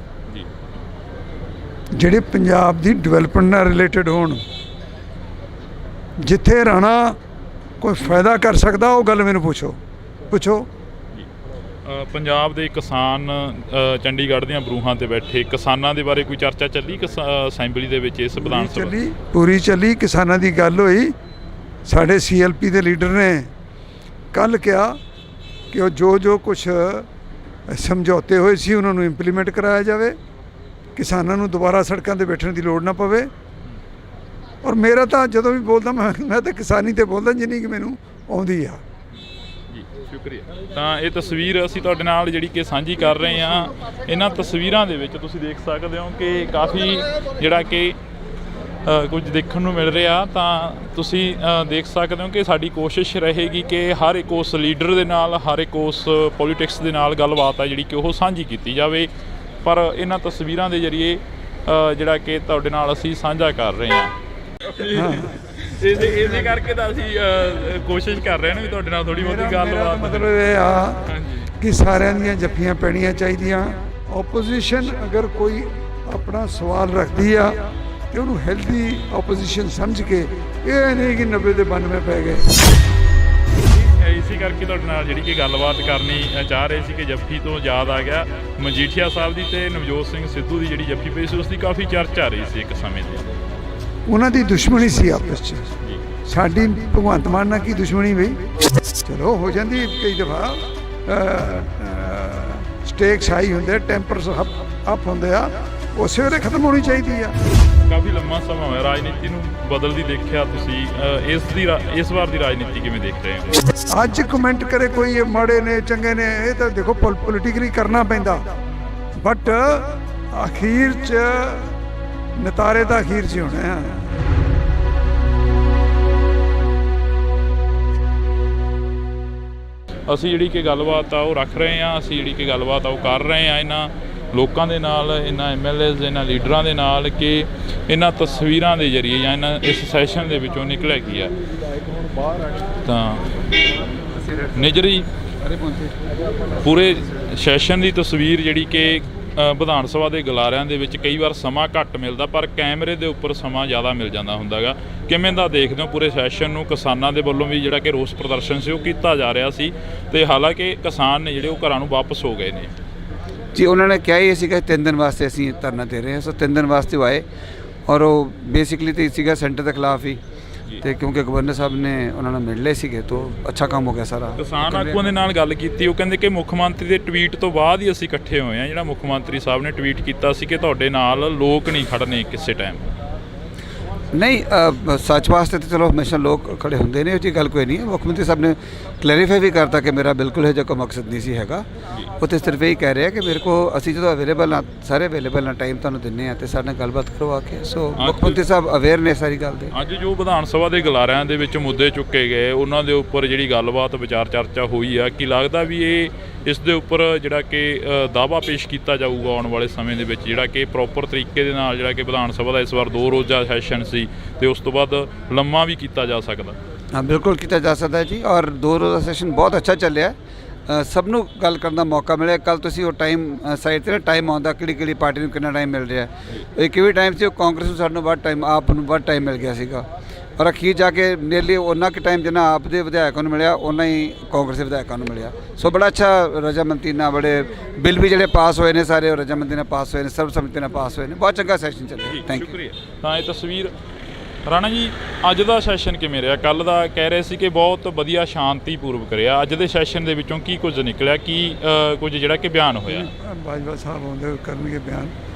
[SPEAKER 2] ਜਿਹੜੇ ਪੰਜਾਬ ਦੀ ਡਿਵੈਲਪਮੈਂਟ ਨਾਲ ਰਿਲੇਟਡ ਹੋਣ। ਜਿੱਥੇ ਰਾਣਾ ਕੋਈ ਫਾਇਦਾ ਕਰ ਸਕਦਾ ਉਹ ਗੱਲ ਮੈਨੂੰ ਪੁੱਛੋ।
[SPEAKER 1] ਪੰਜਾਬ ਦੇ ਕਿਸਾਨ ਚੰਡੀਗੜ੍ਹ ਦੀਆਂ ਬਰੂਹਾਂ ਤੇ ਬੈਠੇ ਕਿਸਾਨਾਂ ਦੇ ਬਾਰੇ ਕੋਈ ਚਰਚਾ ਚੱਲੀ ਅਸੈਂਬਲੀ ਦੇ ਵਿੱਚ? ਇਸ ਵਿਧਾਨ ਸਭਾ
[SPEAKER 2] ਪੂਰੀ ਚੱਲੀ। ਕਿਸਾਨਾਂ ਦੀ ਗੱਲ ਹੋਈ। ਸਾਡੇ CLP ਦੇ ਲੀਡਰ ਨੇ ਕੱਲ੍ਹ ਕਿਹਾ ਕਿ ਉਹ ਜੋ ਕੁਛ ਸਮਝੌਤੇ ਹੋਏ ਸੀ ਉਹਨਾਂ ਨੂੰ ਇੰਪਲੀਮੈਂਟ ਕਰਾਇਆ ਜਾਵੇ, ਕਿਸਾਨਾਂ ਨੂੰ ਦੁਬਾਰਾ ਸੜਕਾਂ 'ਤੇ ਬੈਠਣ ਦੀ ਲੋੜ ਨਾ ਪਵੇ। ਔਰ ਮੇਰਾ ਤਾਂ ਜਦੋਂ ਵੀ ਬੋਲਦਾ ਮੈਂ ਤਾਂ ਕਿਸਾਨੀ 'ਤੇ ਬੋਲਦਾ ਜਿੰਨੀ ਕਿ ਮੈਨੂੰ ਆਉਂਦੀ ਆ।
[SPEAKER 1] ਜੀ, ਸ਼ੁਕਰੀਆ। ਤਾਂ ਇਹ ਤਸਵੀਰ ਅਸੀਂ ਤੁਹਾਡੇ ਨਾਲ ਜਿਹੜੀ ਕਿ ਸਾਂਝੀ ਕਰ ਰਹੇ ਹਾਂ। ਇਹਨਾਂ ਤਸਵੀਰਾਂ ਦੇ ਵਿੱਚ ਤੁਸੀਂ ਦੇਖ ਸਕਦੇ ਹੋ ਕਿ ਕਾਫੀ ਜਿਹੜਾ ਕਿ ਕੁਝ ਦੇਖਣ ਨੂੰ ਮਿਲ ਰਿਹਾ। ਤਾਂ ਤੁਸੀਂ ਦੇਖ ਸਕਦੇ ਹੋ ਕਿ ਸਾਡੀ ਕੋਸ਼ਿਸ਼ ਰਹੇਗੀ ਕਿ ਹਰ ਇੱਕ ਉਸ ਲੀਡਰ ਦੇ ਨਾਲ, ਹਰ ਇੱਕ ਉਸ ਪੋਲੀਟਿਕਸ ਦੇ ਨਾਲ ਗੱਲਬਾਤ ਆ ਜਿਹੜੀ ਕਿ ਉਹ ਸਾਂਝੀ ਕੀਤੀ ਜਾਵੇ। ਪਰ ਇਹਨਾਂ ਤਸਵੀਰਾਂ ਦੇ ਜ਼ਰੀਏ ਜਿਹੜਾ ਕਿ ਤੁਹਾਡੇ ਨਾਲ ਅਸੀਂ ਸਾਂਝਾ ਕਰ ਰਹੇ ਹਾਂ। ਇਸੇ ਕਰਕੇ ਤਾਂ ਅਸੀਂ ਕੋਸ਼ਿਸ਼ ਕਰ ਰਹੇ ਹਾਂ ਵੀ ਤੁਹਾਡੇ ਨਾਲ ਥੋੜ੍ਹੀ ਬਹੁਤੀ ਗੱਲਬਾਤ।
[SPEAKER 2] ਮਤਲਬ ਇਹ ਆ ਕਿ ਸਾਰਿਆਂ ਦੀਆਂ ਜੱਫੀਆਂ ਪੈਣੀਆਂ ਚਾਹੀਦੀਆਂ। ਆਪੋਜੀਸ਼ਨ ਅਗਰ ਕੋਈ ਆਪਣਾ ਸਵਾਲ ਰੱਖਦੀ ਆ ਤੇ ਉਹਨੂੰ ਹੈਲਦੀ ਆਪੋਜੀਸ਼ਨ ਸਮਝ ਕੇ, ਇਹ ਨਹੀਂ ਕਿ 90 ਤੇ 92 ਪੈ ਗਏ।
[SPEAKER 1] ਇਸੇ ਕਰਕੇ ਤੁਹਾਡੇ ਨਾਲ ਜਿਹੜੀ ਕਿ ਗੱਲਬਾਤ ਕਰਨੀ ਚਾਹ ਰਹੇ ਸੀ ਕਿ ਜੱਫੀ ਤੋਂ ਯਾਦ ਆ ਗਿਆ ਮਜੀਠੀਆ ਸਾਹਿਬ ਦੀ ਤੇ ਨਵਜੋਤ ਸਿੰਘ ਸਿੱਧੂ ਦੀ ਜਿਹੜੀ ਜੱਫੀ ਪਈ ਸੀ, ਉਸ ਦੀ ਕਾਫੀ ਚਰਚਾ ਰਹੀ ਸੀ ਇੱਕ ਸਮੇਂ ਦੀ। ਉਹਨਾਂ
[SPEAKER 2] ਦੀ ਦੁਸ਼ਮਣੀ ਸੀ ਆਪਸ 'ਚ। ਸਾਡੀ ਭਗਵੰਤ ਮਾਨ ਨਾਲ ਕੀ ਦੁਸ਼ਮਣੀ ਬਈ? ਚਲੋ ਹੋ ਜਾਂਦੀ ਕਈ ਦਫਾ। ਸਟੇਕਸ ਹਾਈ ਹੁੰਦੇ, ਟੈਂਪਰਸ ਅਪ ਹੁੰਦੇ ਆ, ਉਸੇ ਵੇਲੇ ਖਤਮ ਹੋਣੀ ਚਾਹੀਦੀ ਆ।
[SPEAKER 1] ਕਾਫੀ ਲੰਮਾ ਸਮਾਂ ਹੋਇਆ ਰਾਜਨੀਤੀ ਨੂੰ ਬਦਲਦੀ ਦੇਖਿਆ ਤੁਸੀਂ, ਇਸ ਵਾਰ ਦੀ ਰਾਜਨੀਤੀ ਕਿਵੇਂ ਦੇਖ ਰਹੇ ਹੋ?
[SPEAKER 2] ਅੱਜ ਕਮੈਂਟ ਕਰੇ ਕੋਈ ਇਹ ਮਾੜੇ ਨੇ ਚੰਗੇ ਨੇ, ਇਹ ਤਾਂ ਦੇਖੋ ਪੋਲੀਟੀਕਲੀ ਕਰਨਾ ਪੈਂਦਾ, ਬਟ ਅਖੀਰ 'ਚ ਨਤਾਰੇ ਤਾਂ ਅਖੀਰ 'ਚ ਹੋਣੇ ਆ।
[SPEAKER 1] ਅਸੀਂ ਜਿਹੜੀ ਕਿ ਗੱਲਬਾਤ ਆ ਉਹ ਰੱਖ ਰਹੇ ਹਾਂ, ਅਸੀਂ ਜਿਹੜੀ ਕਿ ਗੱਲਬਾਤ ਆ ਉਹ ਕਰ ਰਹੇ ਹਾਂ ਇਹਨਾਂ ਲੋਕਾਂ ਦੇ ਨਾਲ, ਇਹਨਾਂ MLAs, ਇਹਨਾਂ ਲੀਡਰਾਂ ਦੇ ਨਾਲ ਕਿ ਇਹਨਾਂ ਤਸਵੀਰਾਂ ਦੇ ਜ਼ਰੀਏ ਜਾਂ ਇਸ ਸੈਸ਼ਨ ਦੇ ਵਿੱਚੋਂ ਨਿਕਲਿਆ ਕੀ ਆ। ਤਾਂ ਨਿਜਰੀ ਪੂਰੇ ਸੈਸ਼ਨ ਦੀ ਤਸਵੀਰ ਜਿਹੜੀ ਕਿ ਵਿਧਾਨ ਸਭਾ ਦੇ ਗਲਾਰਿਆਂ ਦੇ ਵਿੱਚ ਕਈ ਵਾਰ ਸਮਾਂ ਘੱਟ ਮਿਲਦਾ, ਪਰ ਕੈਮਰੇ ਦੇ ਉੱਪਰ ਸਮਾਂ ਜ਼ਿਆਦਾ ਮਿਲ ਜਾਂਦਾ ਹੁੰਦਾ ਗਾ। ਕਿਵੇਂ ਦਾ ਦੇਖਦੇ ਹੋ ਪੂਰੇ ਸੈਸ਼ਨ ਨੂੰ? ਕਿਸਾਨਾਂ ਦੇ ਵੱਲੋਂ ਵੀ ਜਿਹੜਾ ਕਿ ਰੋਸ ਪ੍ਰਦਰਸ਼ਨ ਸੀ ਉਹ ਕੀਤਾ ਜਾ ਰਿਹਾ ਸੀ, ਤੇ ਹਾਲਾਂਕਿ ਕਿਸਾਨ ਨੇ ਜਿਹੜੇ ਉਹ ਘਰਾਂ ਨੂੰ ਵਾਪਸ ਹੋ ਗਏ ਨੇ
[SPEAKER 3] ਜੀ। ਉਹਨਾਂ ਨੇ ਕਿਹਾ ਹੀ ਸੀਗਾ 3 ਦਿਨ ਵਾਸਤੇ ਅਸੀਂ ਧਰਨਾ ਦੇ ਰਹੇ ਹਾਂ, ਸੋ 3 ਦਿਨ ਵਾਸਤੇ ਉਹ ਆਏ ਔਰ ਉਹ ਬੇਸਿਕਲੀ ਤਾਂ ਸੀਗਾ ਸੈਂਟਰ ਦੇ ਖਿਲਾਫ ਹੀ, ਤੇ ਕਿਉਂਕਿ ਗਵਰਨਰ ਸਾਹਿਬ ਨੇ ਉਹਨਾਂ ਨਾਲ ਮਿਲ ਲਏ ਸੀਗੇ ਤਾਂ ਅੱਛਾ ਕੰਮ ਹੋ ਗਿਆ ਸਾਰਾ।
[SPEAKER 1] ਕਿਸਾਨ ਆਗੂਆਂ ਦੇ ਨਾਲ ਗੱਲ ਕੀਤੀ, ਉਹ ਕਹਿੰਦੇ ਕਿ ਮੁੱਖ ਮੰਤਰੀ ਦੇ ਟਵੀਟ ਤੋਂ ਬਾਅਦ ਹੀ ਅਸੀਂ ਇਕੱਠੇ ਹੋਏ ਹਾਂ। ਜਿਹੜਾ ਮੁੱਖ ਮੰਤਰੀ ਸਾਹਿਬ ਨੇ ਟਵੀਟ ਕੀਤਾ ਸੀ ਕਿ ਤੁਹਾਡੇ ਨਾਲ ਲੋਕ ਨਹੀਂ ਖੜਨੇ ਕਿਸੇ ਟਾਈਮ।
[SPEAKER 3] ਨਹੀਂ, ਸੱਚ ਵਾਸਤੇ ਤਾਂ ਚਲੋ ਹਮੇਸ਼ਾ ਲੋਕ ਖੜੇ ਹੁੰਦੇ ਨੇ, ਉਹ ਜੀ ਗੱਲ ਕੋਈ ਨਹੀਂ ਹੈ। ਮੁੱਖ ਮੰਤਰੀ ਸਾਹਿਬ ਨੇ ਕਲੈਰੀਫਾਈ ਵੀ ਕਰਤਾ ਕਿ ਮੇਰਾ ਬਿਲਕੁਲ ਇਹ ਜਿਹਾ ਕੋਈ ਮਕਸਦ ਨਹੀਂ ਸੀ ਹੈਗਾ। ਉਹ ਤਾਂ ਸਿਰਫ ਇਹ ਕਹਿ ਰਿਹਾ ਕਿ ਮੇਰੇ ਕੋ ਅਸੀਂ ਜਦੋਂ ਅਵੇਲੇਬਲ ਹਾਂ, ਸਾਰੇ ਅਵੇਲੇਬਲ ਹਾਂ, ਟਾਈਮ ਤੁਹਾਨੂੰ ਦਿੰਦੇ ਹਾਂ, ਅਤੇ ਸਾਡੇ ਨਾਲ ਗੱਲਬਾਤ ਕਰੋ ਆ ਕੇ। ਸੋ ਮੁੱਖ ਮੰਤਰੀ ਸਾਹਿਬ ਅਵੇਅਰ ਨੇ ਸਾਰੀ ਗੱਲ ਦੇ।
[SPEAKER 1] ਅੱਜ ਜੋ ਵਿਧਾਨ ਸਭਾ ਦੇ ਗਲਾਰਿਆਂ ਦੇ ਵਿੱਚ ਮੁੱਦੇ ਚੁੱਕੇ ਗਏ, ਉਹਨਾਂ ਦੇ ਉੱਪਰ ਜਿਹੜੀ ਗੱਲਬਾਤ ਵਿਚਾਰ ਚਰਚਾ ਹੋਈ ਆ, ਕੀ ਲੱਗਦਾ ਵੀ ਇਸ ਦੇ ਉੱਪਰ ਜਿਹੜਾ ਕਿ ਦਾਅਵਾ ਪੇਸ਼ ਕੀਤਾ ਜਾਊਗਾ ਆਉਣ ਵਾਲੇ ਸਮੇਂ ਦੇ ਵਿੱਚ, ਜਿਹੜਾ ਕਿ ਪ੍ਰੋਪਰ ਤਰੀਕੇ ਦੇ ਨਾਲ ਜਿਹੜਾ ਕਿ ਵਿਧਾਨ ਸਭਾ ਦਾ ਇਸ ਵਾਰ 2 ਰੋਜ਼ਾ ਸੈਸ਼ਨ ਸੀ ਤੇ ਉਸ ਤੋਂ ਬਾਅਦ ਲੰਮਾ ਵੀ ਕੀਤਾ ਜਾ ਸਕਦਾ?
[SPEAKER 3] ਹਾਂ, ਬਿਲਕੁਲ ਕੀਤਾ ਜਾ ਸਕਦਾ ਜੀ, ਔਰ 2 ਰੋਜ਼ਾ ਸੈਸ਼ਨ ਬਹੁਤ ਅੱਛਾ ਚੱਲਿਆ। ਸਭ ਨੂੰ ਗੱਲ ਕਰਨ ਦਾ ਮੌਕਾ ਮਿਲਿਆ। ਕੱਲ ਤੁਸੀਂ ਉਹ ਟਾਈਮ ਸਾਈਡ 'ਤੇ ਨਾ ਟਾਈਮ ਆਉਂਦਾ ਕਿਹੜੀ ਪਾਰਟੀ ਨੂੰ ਕਿੰਨਾ ਟਾਈਮ ਮਿਲ ਰਿਹਾ। ਇੱਕ ਵੀ ਟਾਈਮ ਸੀ ਉਹ ਕਾਂਗਰਸ ਨੂੰ ਸਾਨੂੰ ਵੱਧ ਟਾਈਮ, ਆਪ ਨੂੰ ਵੱਧ ਟਾਈਮ ਮਿਲ ਗਿਆ ਸੀਗਾ, ਔਰ ਅਖੀਰ ਜਾ ਕੇ ਨੀਅਰਲੀ ਉਹਨਾਂ ਕੁ ਟਾਈਮ ਜਿੰਨਾ ਆਪ ਦੇ ਵਿਧਾਇਕਾਂ ਨੂੰ ਮਿਲਿਆ ਉਹਨਾਂ ਹੀ ਕਾਂਗਰਸ ਦੇ ਵਿਧਾਇਕਾਂ ਨੂੰ ਮਿਲਿਆ। ਸੋ ਬੜਾ ਅੱਛਾ ਰਜਾਮੰਦੀ ਨਾਲ ਬੜੇ ਬਿੱਲ ਵੀ ਜਿਹੜੇ ਪਾਸ ਹੋਏ ਨੇ ਸਾਰੇ ਉਹ ਰਜਾਮੰਦੀ ਨਾਲ ਪਾਸ ਹੋਏ ਨੇ, ਸਰਬਸੰਮਤੀ ਨਾਲ ਪਾਸ ਹੋਏ ਨੇ। ਬਹੁਤ ਚੰਗਾ ਸੈਸ਼ਨ ਚੱਲਿਆ। Thank you.
[SPEAKER 1] ਤਾਂ ਇਹ ਤਸਵੀਰ ਰਾਣਾ ਜੀ, ਅੱਜ ਦਾ ਸੈਸ਼ਨ ਕਿਵੇਂ ਰਿਹਾ? ਕੱਲ ਦਾ ਕਹਿ ਰਹੇ ਸੀ ਕਿ ਬਹੁਤ ਵਧੀਆ ਸ਼ਾਂਤੀਪੂਰਵਕ ਰਿਹਾ। ਅੱਜ ਦੇ ਸੈਸ਼ਨ ਦੇ ਵਿੱਚੋਂ ਕੀ ਕੁਝ ਨਿਕਲਿਆ, ਕੀ ਕੁਝ ਜਿਹੜਾ ਕਿ ਬਿਆਨ ਹੋਇਆ?
[SPEAKER 2] ਬਾਜਵਾ ਸਾਹਿਬ ਆਉਂਦੇ ਕਰਨਗੇ ਬਿਆਨ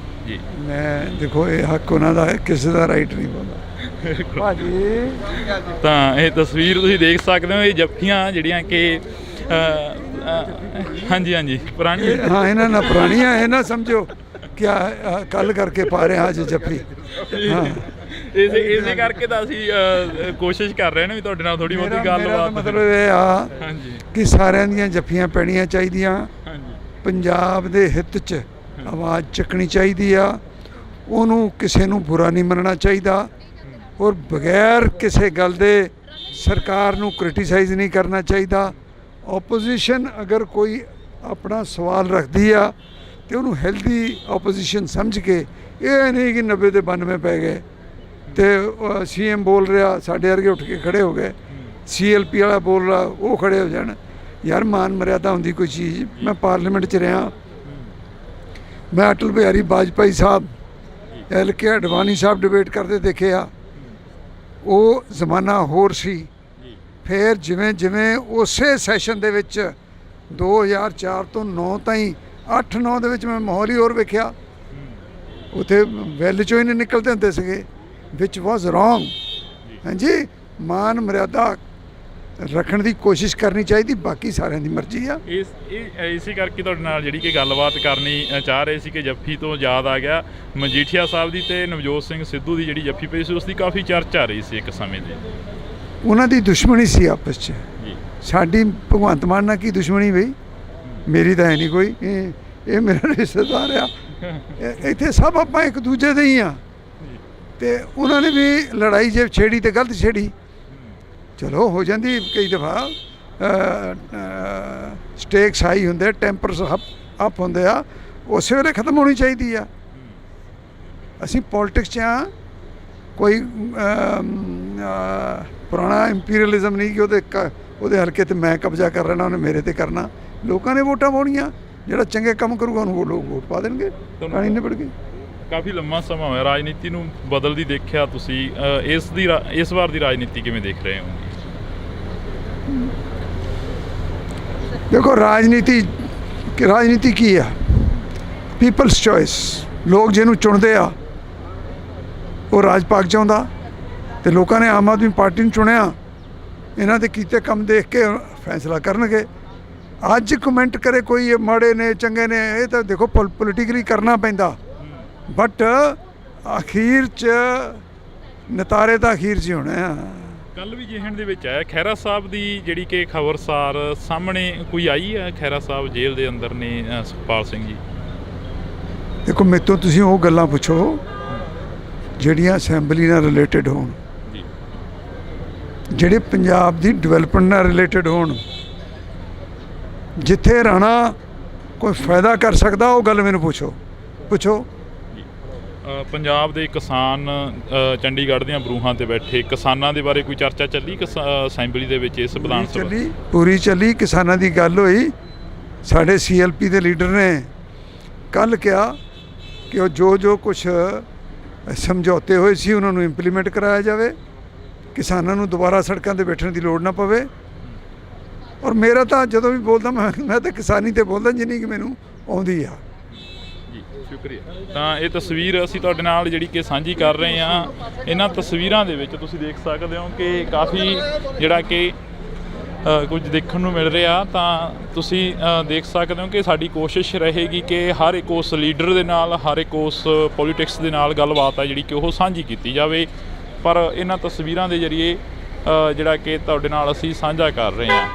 [SPEAKER 1] ਜੀ।
[SPEAKER 2] ਮੈਂ ਦੇਖੋ ਇਹ ਹੱਕ ਉਹਨਾਂ ਦਾ ਹੈ, ਕਿਸੇ ਦਾ ਰਾਈਟ ਨਹੀਂ ਬਣਦਾ ਭਾਜੀ।
[SPEAKER 1] ਤਾਂ ਇਹ ਤਸਵੀਰ ਤੁਸੀਂ ਦੇਖ ਸਕਦੇ ਹੋ, ਇਹ ਜੱਫੀਆਂ ਜਿਹੜੀਆਂ ਕਿ ਹਾਂਜੀ ਪੁਰਾਣੀ,
[SPEAKER 2] ਹਾਂ ਇਹਨਾਂ ਨਾਲ ਪੁਰਾਣੀਆਂ, ਇਹ ਨਾ ਸਮਝੋ ਕਿ ਕੱਲ ਕਰਕੇ ਪਾ ਰਹੇ ਹਾਂ ਅੱਜ ਜੱਫੀ। ਹਾਂ,
[SPEAKER 1] ਇਸੇ ਕਰਕੇ ਤਾਂ ਅਸੀਂ ਕੋਸ਼ਿਸ਼ ਕਰ ਰਹੇ ਨੇ ਵੀ ਤੁਹਾਡੇ ਨਾਲ ਥੋੜੀ ਬਹੁਤੀ ਗੱਲਬਾਤ।
[SPEAKER 2] ਮਤਲਬ ਇਹ ਆ ਕਿ ਸਾਰਿਆਂ ਦੀਆਂ ਜੱਫੀਆਂ ਪੈਣੀਆਂ ਚਾਹੀਦੀਆਂ, ਪੰਜਾਬ ਦੇ ਹਿੱਤ 'ਚ ਆਵਾਜ਼ ਚੱਕਣੀ ਚਾਹੀਦੀ ਆ, ਉਹਨੂੰ ਕਿਸੇ ਨੂੰ ਬੁਰਾ ਨਹੀਂ ਮੰਨਣਾ ਚਾਹੀਦਾ, ਔਰ ਬਗੈਰ ਕਿਸੇ ਗੱਲ ਦੇ ਸਰਕਾਰ ਨੂੰ ਕ੍ਰਿਟੀਸਾਈਜ਼ ਨਹੀਂ ਕਰਨਾ ਚਾਹੀਦਾ। ਓਪੋਜੀਸ਼ਨ ਅਗਰ ਕੋਈ ਆਪਣਾ ਸਵਾਲ ਰੱਖਦੀ ਆ ਤੇ ਉਹਨੂੰ ਹੈਲਦੀ ਓਪੋਜੀਸ਼ਨ ਸਮਝ ਕੇ, ਇਹ ਨਹੀਂ ਕਿ 90 ਦੇ 92 ਪੈ ਗਏ ਤੇ CM ਬੋਲ ਰਿਹਾ ਸਾਡੇ ਵਰਗੇ ਉੱਠ ਕੇ ਖੜੇ ਹੋ ਗਏ, CLP ਵਾਲਾ ਬੋਲ ਰਿਹਾ ਉਹ ਖੜੇ ਹੋ ਜਾਣ। ਯਾਰ ਮਾਨ ਮਰਿਆਦਾ ਹੁੰਦੀ ਕੋਈ ਚੀਜ਼। ਮੈਂ ਪਾਰਲੀਮੈਂਟ 'ਚ ਰਿਹਾ, ਮੈਂ ਅਟਲ ਬਿਹਾਰੀ ਵਾਜਪਾਈ ਸਾਹਿਬ, LK ਅਡਵਾਨੀ ਸਾਹਿਬ ਡਿਬੇਟ ਕਰਦੇ ਦੇਖੇ ਆ। ਉਹ ਜ਼ਮਾਨਾ ਹੋਰ ਸੀ। ਫਿਰ ਜਿਵੇਂ ਜਿਵੇਂ ਉਸੇ ਸੈਸ਼ਨ ਦੇ ਵਿੱਚ 2004 ਤੋਂ 9 ਤਾਈਂ 8-9 ਦੇ ਵਿੱਚ ਮੈਂ ਮਾਹੌਲ ਹੀ ਹੋਰ ਵੇਖਿਆ। ਉੱਥੇ ਵੈਲ 'ਚੋਂ ਹੀ ਨਹੀਂ ਨਿਕਲਦੇ ਹੁੰਦੇ ਸੀਗੇ, ਵਿਚ ਵਾਜ਼ ਰੋਂਗ। ਹਾਂਜੀ, ਮਾਨ ਮਰਿਆਦਾ ਰੱਖਣ ਦੀ ਕੋਸ਼ਿਸ਼ ਕਰਨੀ ਚਾਹੀਦੀ, ਬਾਕੀ ਸਾਰਿਆਂ ਦੀ ਮਰਜ਼ੀ ਆ।
[SPEAKER 1] ਇਸੇ ਕਰਕੇ ਤੁਹਾਡੇ ਨਾਲ ਜਿਹੜੀ ਕਿ ਗੱਲਬਾਤ ਕਰਨੀ ਚਾਹ ਰਹੇ ਸੀ ਕਿ ਜੱਫੀ ਤੋਂ ਯਾਦ ਆ ਗਿਆ ਮਜੀਠੀਆ ਸਾਹਿਬ ਦੀ ਤੇ ਨਵਜੋਤ ਸਿੰਘ ਸਿੱਧੂ ਦੀ ਜਿਹੜੀ ਜੱਫੀ ਪਈ ਸੀ, ਉਸ ਦੀ ਕਾਫੀ ਚਰਚਾ ਆ ਰਹੀ ਸੀ ਇੱਕ ਸਮੇਂ ਦੀ। ਉਹਨਾਂ
[SPEAKER 2] ਦੀ ਦੁਸ਼ਮਣੀ ਸੀ ਆਪਸ 'ਚ। ਸਾਡੀ ਭਗਵੰਤ ਮਾਨ ਨਾਲ ਕੀ ਦੁਸ਼ਮਣੀ ਬਈ? ਮੇਰੀ ਤਾਂ ਹੈ ਨਹੀਂ ਕੋਈ। ਇਹ ਮੇਰਾ ਰਿਸ਼ਤੇਦਾਰ ਆ, ਇੱਥੇ ਸਭ ਆਪਾਂ ਇੱਕ ਦੂਜੇ ਦੇ ਹੀ ਆ। ਤੇ ਉਹਨਾਂ ਨੇ ਵੀ ਲੜਾਈ ਜੇ ਛੇੜੀ ਤੇ ਗਲਤ ਛੇੜੀ, ਚਲੋ ਹੋ ਜਾਂਦੀ ਕਈ ਦਫਾ। ਸਟੇਕਸ ਹਾਈ ਹੁੰਦੇ, ਟੈਂਪਰਸ ਅਪ ਹੁੰਦੇ ਆ, ਉਸੇ ਵੇਲੇ ਖਤਮ ਹੋਣੀ ਚਾਹੀਦੀ ਆ। ਅਸੀਂ ਪੋਲੀਟਿਕਸ 'ਚ ਆ, ਕੋਈ ਪੁਰਾਣਾ ਇੰਪੀਰੀਅਲਿਜ਼ਮ ਨਹੀਂ ਕਿ ਉਹਦੇ ਹਲਕੇ 'ਤੇ ਮੈਂ ਕਬਜ਼ਾ ਕਰ ਲੈਣਾ, ਉਹਨੇ ਮੇਰੇ 'ਤੇ ਕਰਨਾ। ਲੋਕਾਂ ਨੇ ਵੋਟਾਂ ਪਾਉਣੀਆਂ, ਜਿਹੜਾ ਚੰਗੇ ਕੰਮ ਕਰੂਗਾ ਉਹਨੂੰ ਉਹ ਲੋਕ ਵੋਟ ਪਾ ਦੇਣਗੇ, ਕਹਾਣੀ ਨਿਬੜ ਗਈ।
[SPEAKER 1] ਕਾਫੀ ਲੰਮਾ ਸਮਾਂ ਹੋਇਆ ਰਾਜਨੀਤੀ ਨੂੰ ਬਦਲਦੀ ਦੇਖਿਆ ਤੁਸੀਂ, ਇਸ ਵਾਰ ਦੀ ਰਾਜਨੀਤੀ ਕਿਵੇਂ ਦੇਖ ਰਹੇ ਹੋ?
[SPEAKER 2] ਦੇਖੋ ਰਾਜਨੀਤੀ ਕੀ ਆ? People's choice. ਲੋਕ ਜਿਹਨੂੰ ਚੁਣਦੇ ਆ ਉਹ ਰਾਜ ਪਾਕ ਚਾਹੁੰਦਾ, ਤੇ ਲੋਕਾਂ ਨੇ ਆਮ ਆਦਮੀ ਪਾਰਟੀ ਨੂੰ ਚੁਣਿਆ। ਇਹਨਾਂ ਦੇ ਕੀਤੇ ਕੰਮ ਦੇਖ ਕੇ ਫੈਸਲਾ ਕਰਨਗੇ। ਅੱਜ ਕਮੈਂਟ ਕਰੇ ਕੋਈ ਇਹ ਮਾੜੇ ਨੇ ਚੰਗੇ ਨੇ, ਇਹ ਤਾਂ ਦੇਖੋ ਪੋਲੀਟੀਕਲੀ ਕਰਨਾ ਪੈਂਦਾ, ਬਟ ਅਖੀਰ 'ਚ ਨਤਾਰੇ ਤਾਂ ਅਖੀਰ 'ਚ ਹੀ ਹੋਣੇ ਆ।
[SPEAKER 1] ਕੱਲ ਵੀ ਜਿਹਣ ਦੇ ਵਿੱਚ ਆਇਆ ਖਹਿਰਾ ਸਾਹਿਬ ਦੀ ਜਿਹੜੀ ਕਿ ਖਬਰਸਾਰ ਸਾਹਮਣੇ ਕੋਈ ਆਈ ਹੈ। ਖਹਿਰਾ ਸਾਹਿਬ ਜੇਲ੍ਹ ਦੇ ਅੰਦਰ ਨੇ, ਸੁਖਪਾਲ ਸਿੰਘ ਜੀ।
[SPEAKER 2] ਦੇਖੋ ਮੇਰੇ ਤੋਂ ਤੁਸੀਂ ਉਹ ਗੱਲਾਂ ਪੁੱਛੋ ਜਿਹੜੀਆਂ ਅਸੈਂਬਲੀ ਨਾਲ ਰਿਲੇਟਡ ਹੋਣ, ਜਿਹੜੇ ਪੰਜਾਬ ਦੀ ਡਿਵੈਲਪਮੈਂਟ ਨਾਲ ਰਿਲੇਟਡ ਹੋਣ। ਜਿੱਥੇ ਰਾਣਾ ਕੋਈ ਫਾਇਦਾ ਕਰ ਸਕਦਾ ਉਹ ਗੱਲ ਮੈਨੂੰ ਪੁੱਛੋ।
[SPEAKER 1] ਪੰਜਾਬ ਦੇ ਕਿਸਾਨ ਚੰਡੀਗੜ੍ਹ ਦੀਆਂ ਬਰੂਹਾਂ ਤੇ ਬੈਠੇ ਕਿਸਾਨਾਂ ਦੇ ਬਾਰੇ ਕੋਈ ਚਰਚਾ ਚੱਲੀ ਅਸੈਂਬਲੀ ਦੇ ਵਿੱਚ ਇਸ ਵਿਧਾਨ ਸਭਾ
[SPEAKER 2] ਪੂਰੀ ਚੱਲੀ। ਕਿਸਾਨਾਂ ਦੀ ਗੱਲ ਹੋਈ। ਸਾਡੇ CLP ਦੇ ਲੀਡਰ ਨੇ ਕੱਲ੍ਹ ਕਿਹਾ ਕਿ ਉਹ ਜੋ ਕੁਝ ਸਮਝੌਤੇ ਹੋਏ ਸੀ ਉਹਨਾਂ ਨੂੰ ਇੰਪਲੀਮੈਂਟ ਕਰਾਇਆ ਜਾਵੇ, ਕਿਸਾਨਾਂ ਨੂੰ ਦੁਬਾਰਾ ਸੜਕਾਂ ਤੇ ਬੈਠਣ ਦੀ ਲੋੜ ਨਾ ਪਵੇ। ਔਰ ਮੇਰਾ ਤਾਂ ਜਦੋਂ ਵੀ ਬੋਲਦਾ ਮੈਂ ਤਾਂ ਕਿਸਾਨੀ ਤੇ ਬੋਲਦਾ ਜਿੰਨੀ ਕਿ ਮੈਨੂੰ ਆਉਂਦੀ ਆ।
[SPEAKER 1] ਸ਼ੁਕਰੀਆ। ਤਾਂ ਇਹ ਤਸਵੀਰ ਅਸੀਂ ਤੁਹਾਡੇ ਨਾਲ ਜਿਹੜੀ ਕਿ ਸਾਂਝੀ ਕਰ ਰਹੇ ਹਾਂ। ਇਹਨਾਂ ਤਸਵੀਰਾਂ ਦੇ ਵਿੱਚ ਤੁਸੀਂ ਦੇਖ ਸਕਦੇ ਹੋ ਕਿ ਕਾਫੀ ਜਿਹੜਾ ਕਿ ਕੁਝ ਦੇਖਣ ਨੂੰ ਮਿਲ ਰਿਹਾ। ਤਾਂ ਤੁਸੀਂ ਦੇਖ ਸਕਦੇ ਹੋ ਕਿ ਸਾਡੀ ਕੋਸ਼ਿਸ਼ ਰਹੇਗੀ ਕਿ ਹਰ ਇੱਕ ਉਸ ਲੀਡਰ ਦੇ ਨਾਲ, ਹਰ ਇੱਕ ਉਸ ਪੋਲੀਟਿਕਸ ਦੇ ਨਾਲ ਗੱਲਬਾਤ ਹੈ ਜਿਹੜੀ ਕਿ ਉਹ ਸਾਂਝੀ ਕੀਤੀ ਜਾਵੇ। ਪਰ ਇਹਨਾਂ ਤਸਵੀਰਾਂ ਦੇ ਜ਼ਰੀਏ ਜਿਹੜਾ ਕਿ ਤੁਹਾਡੇ ਨਾਲ ਅਸੀਂ ਸਾਂਝਾ ਕਰ ਰਹੇ ਹਾਂ।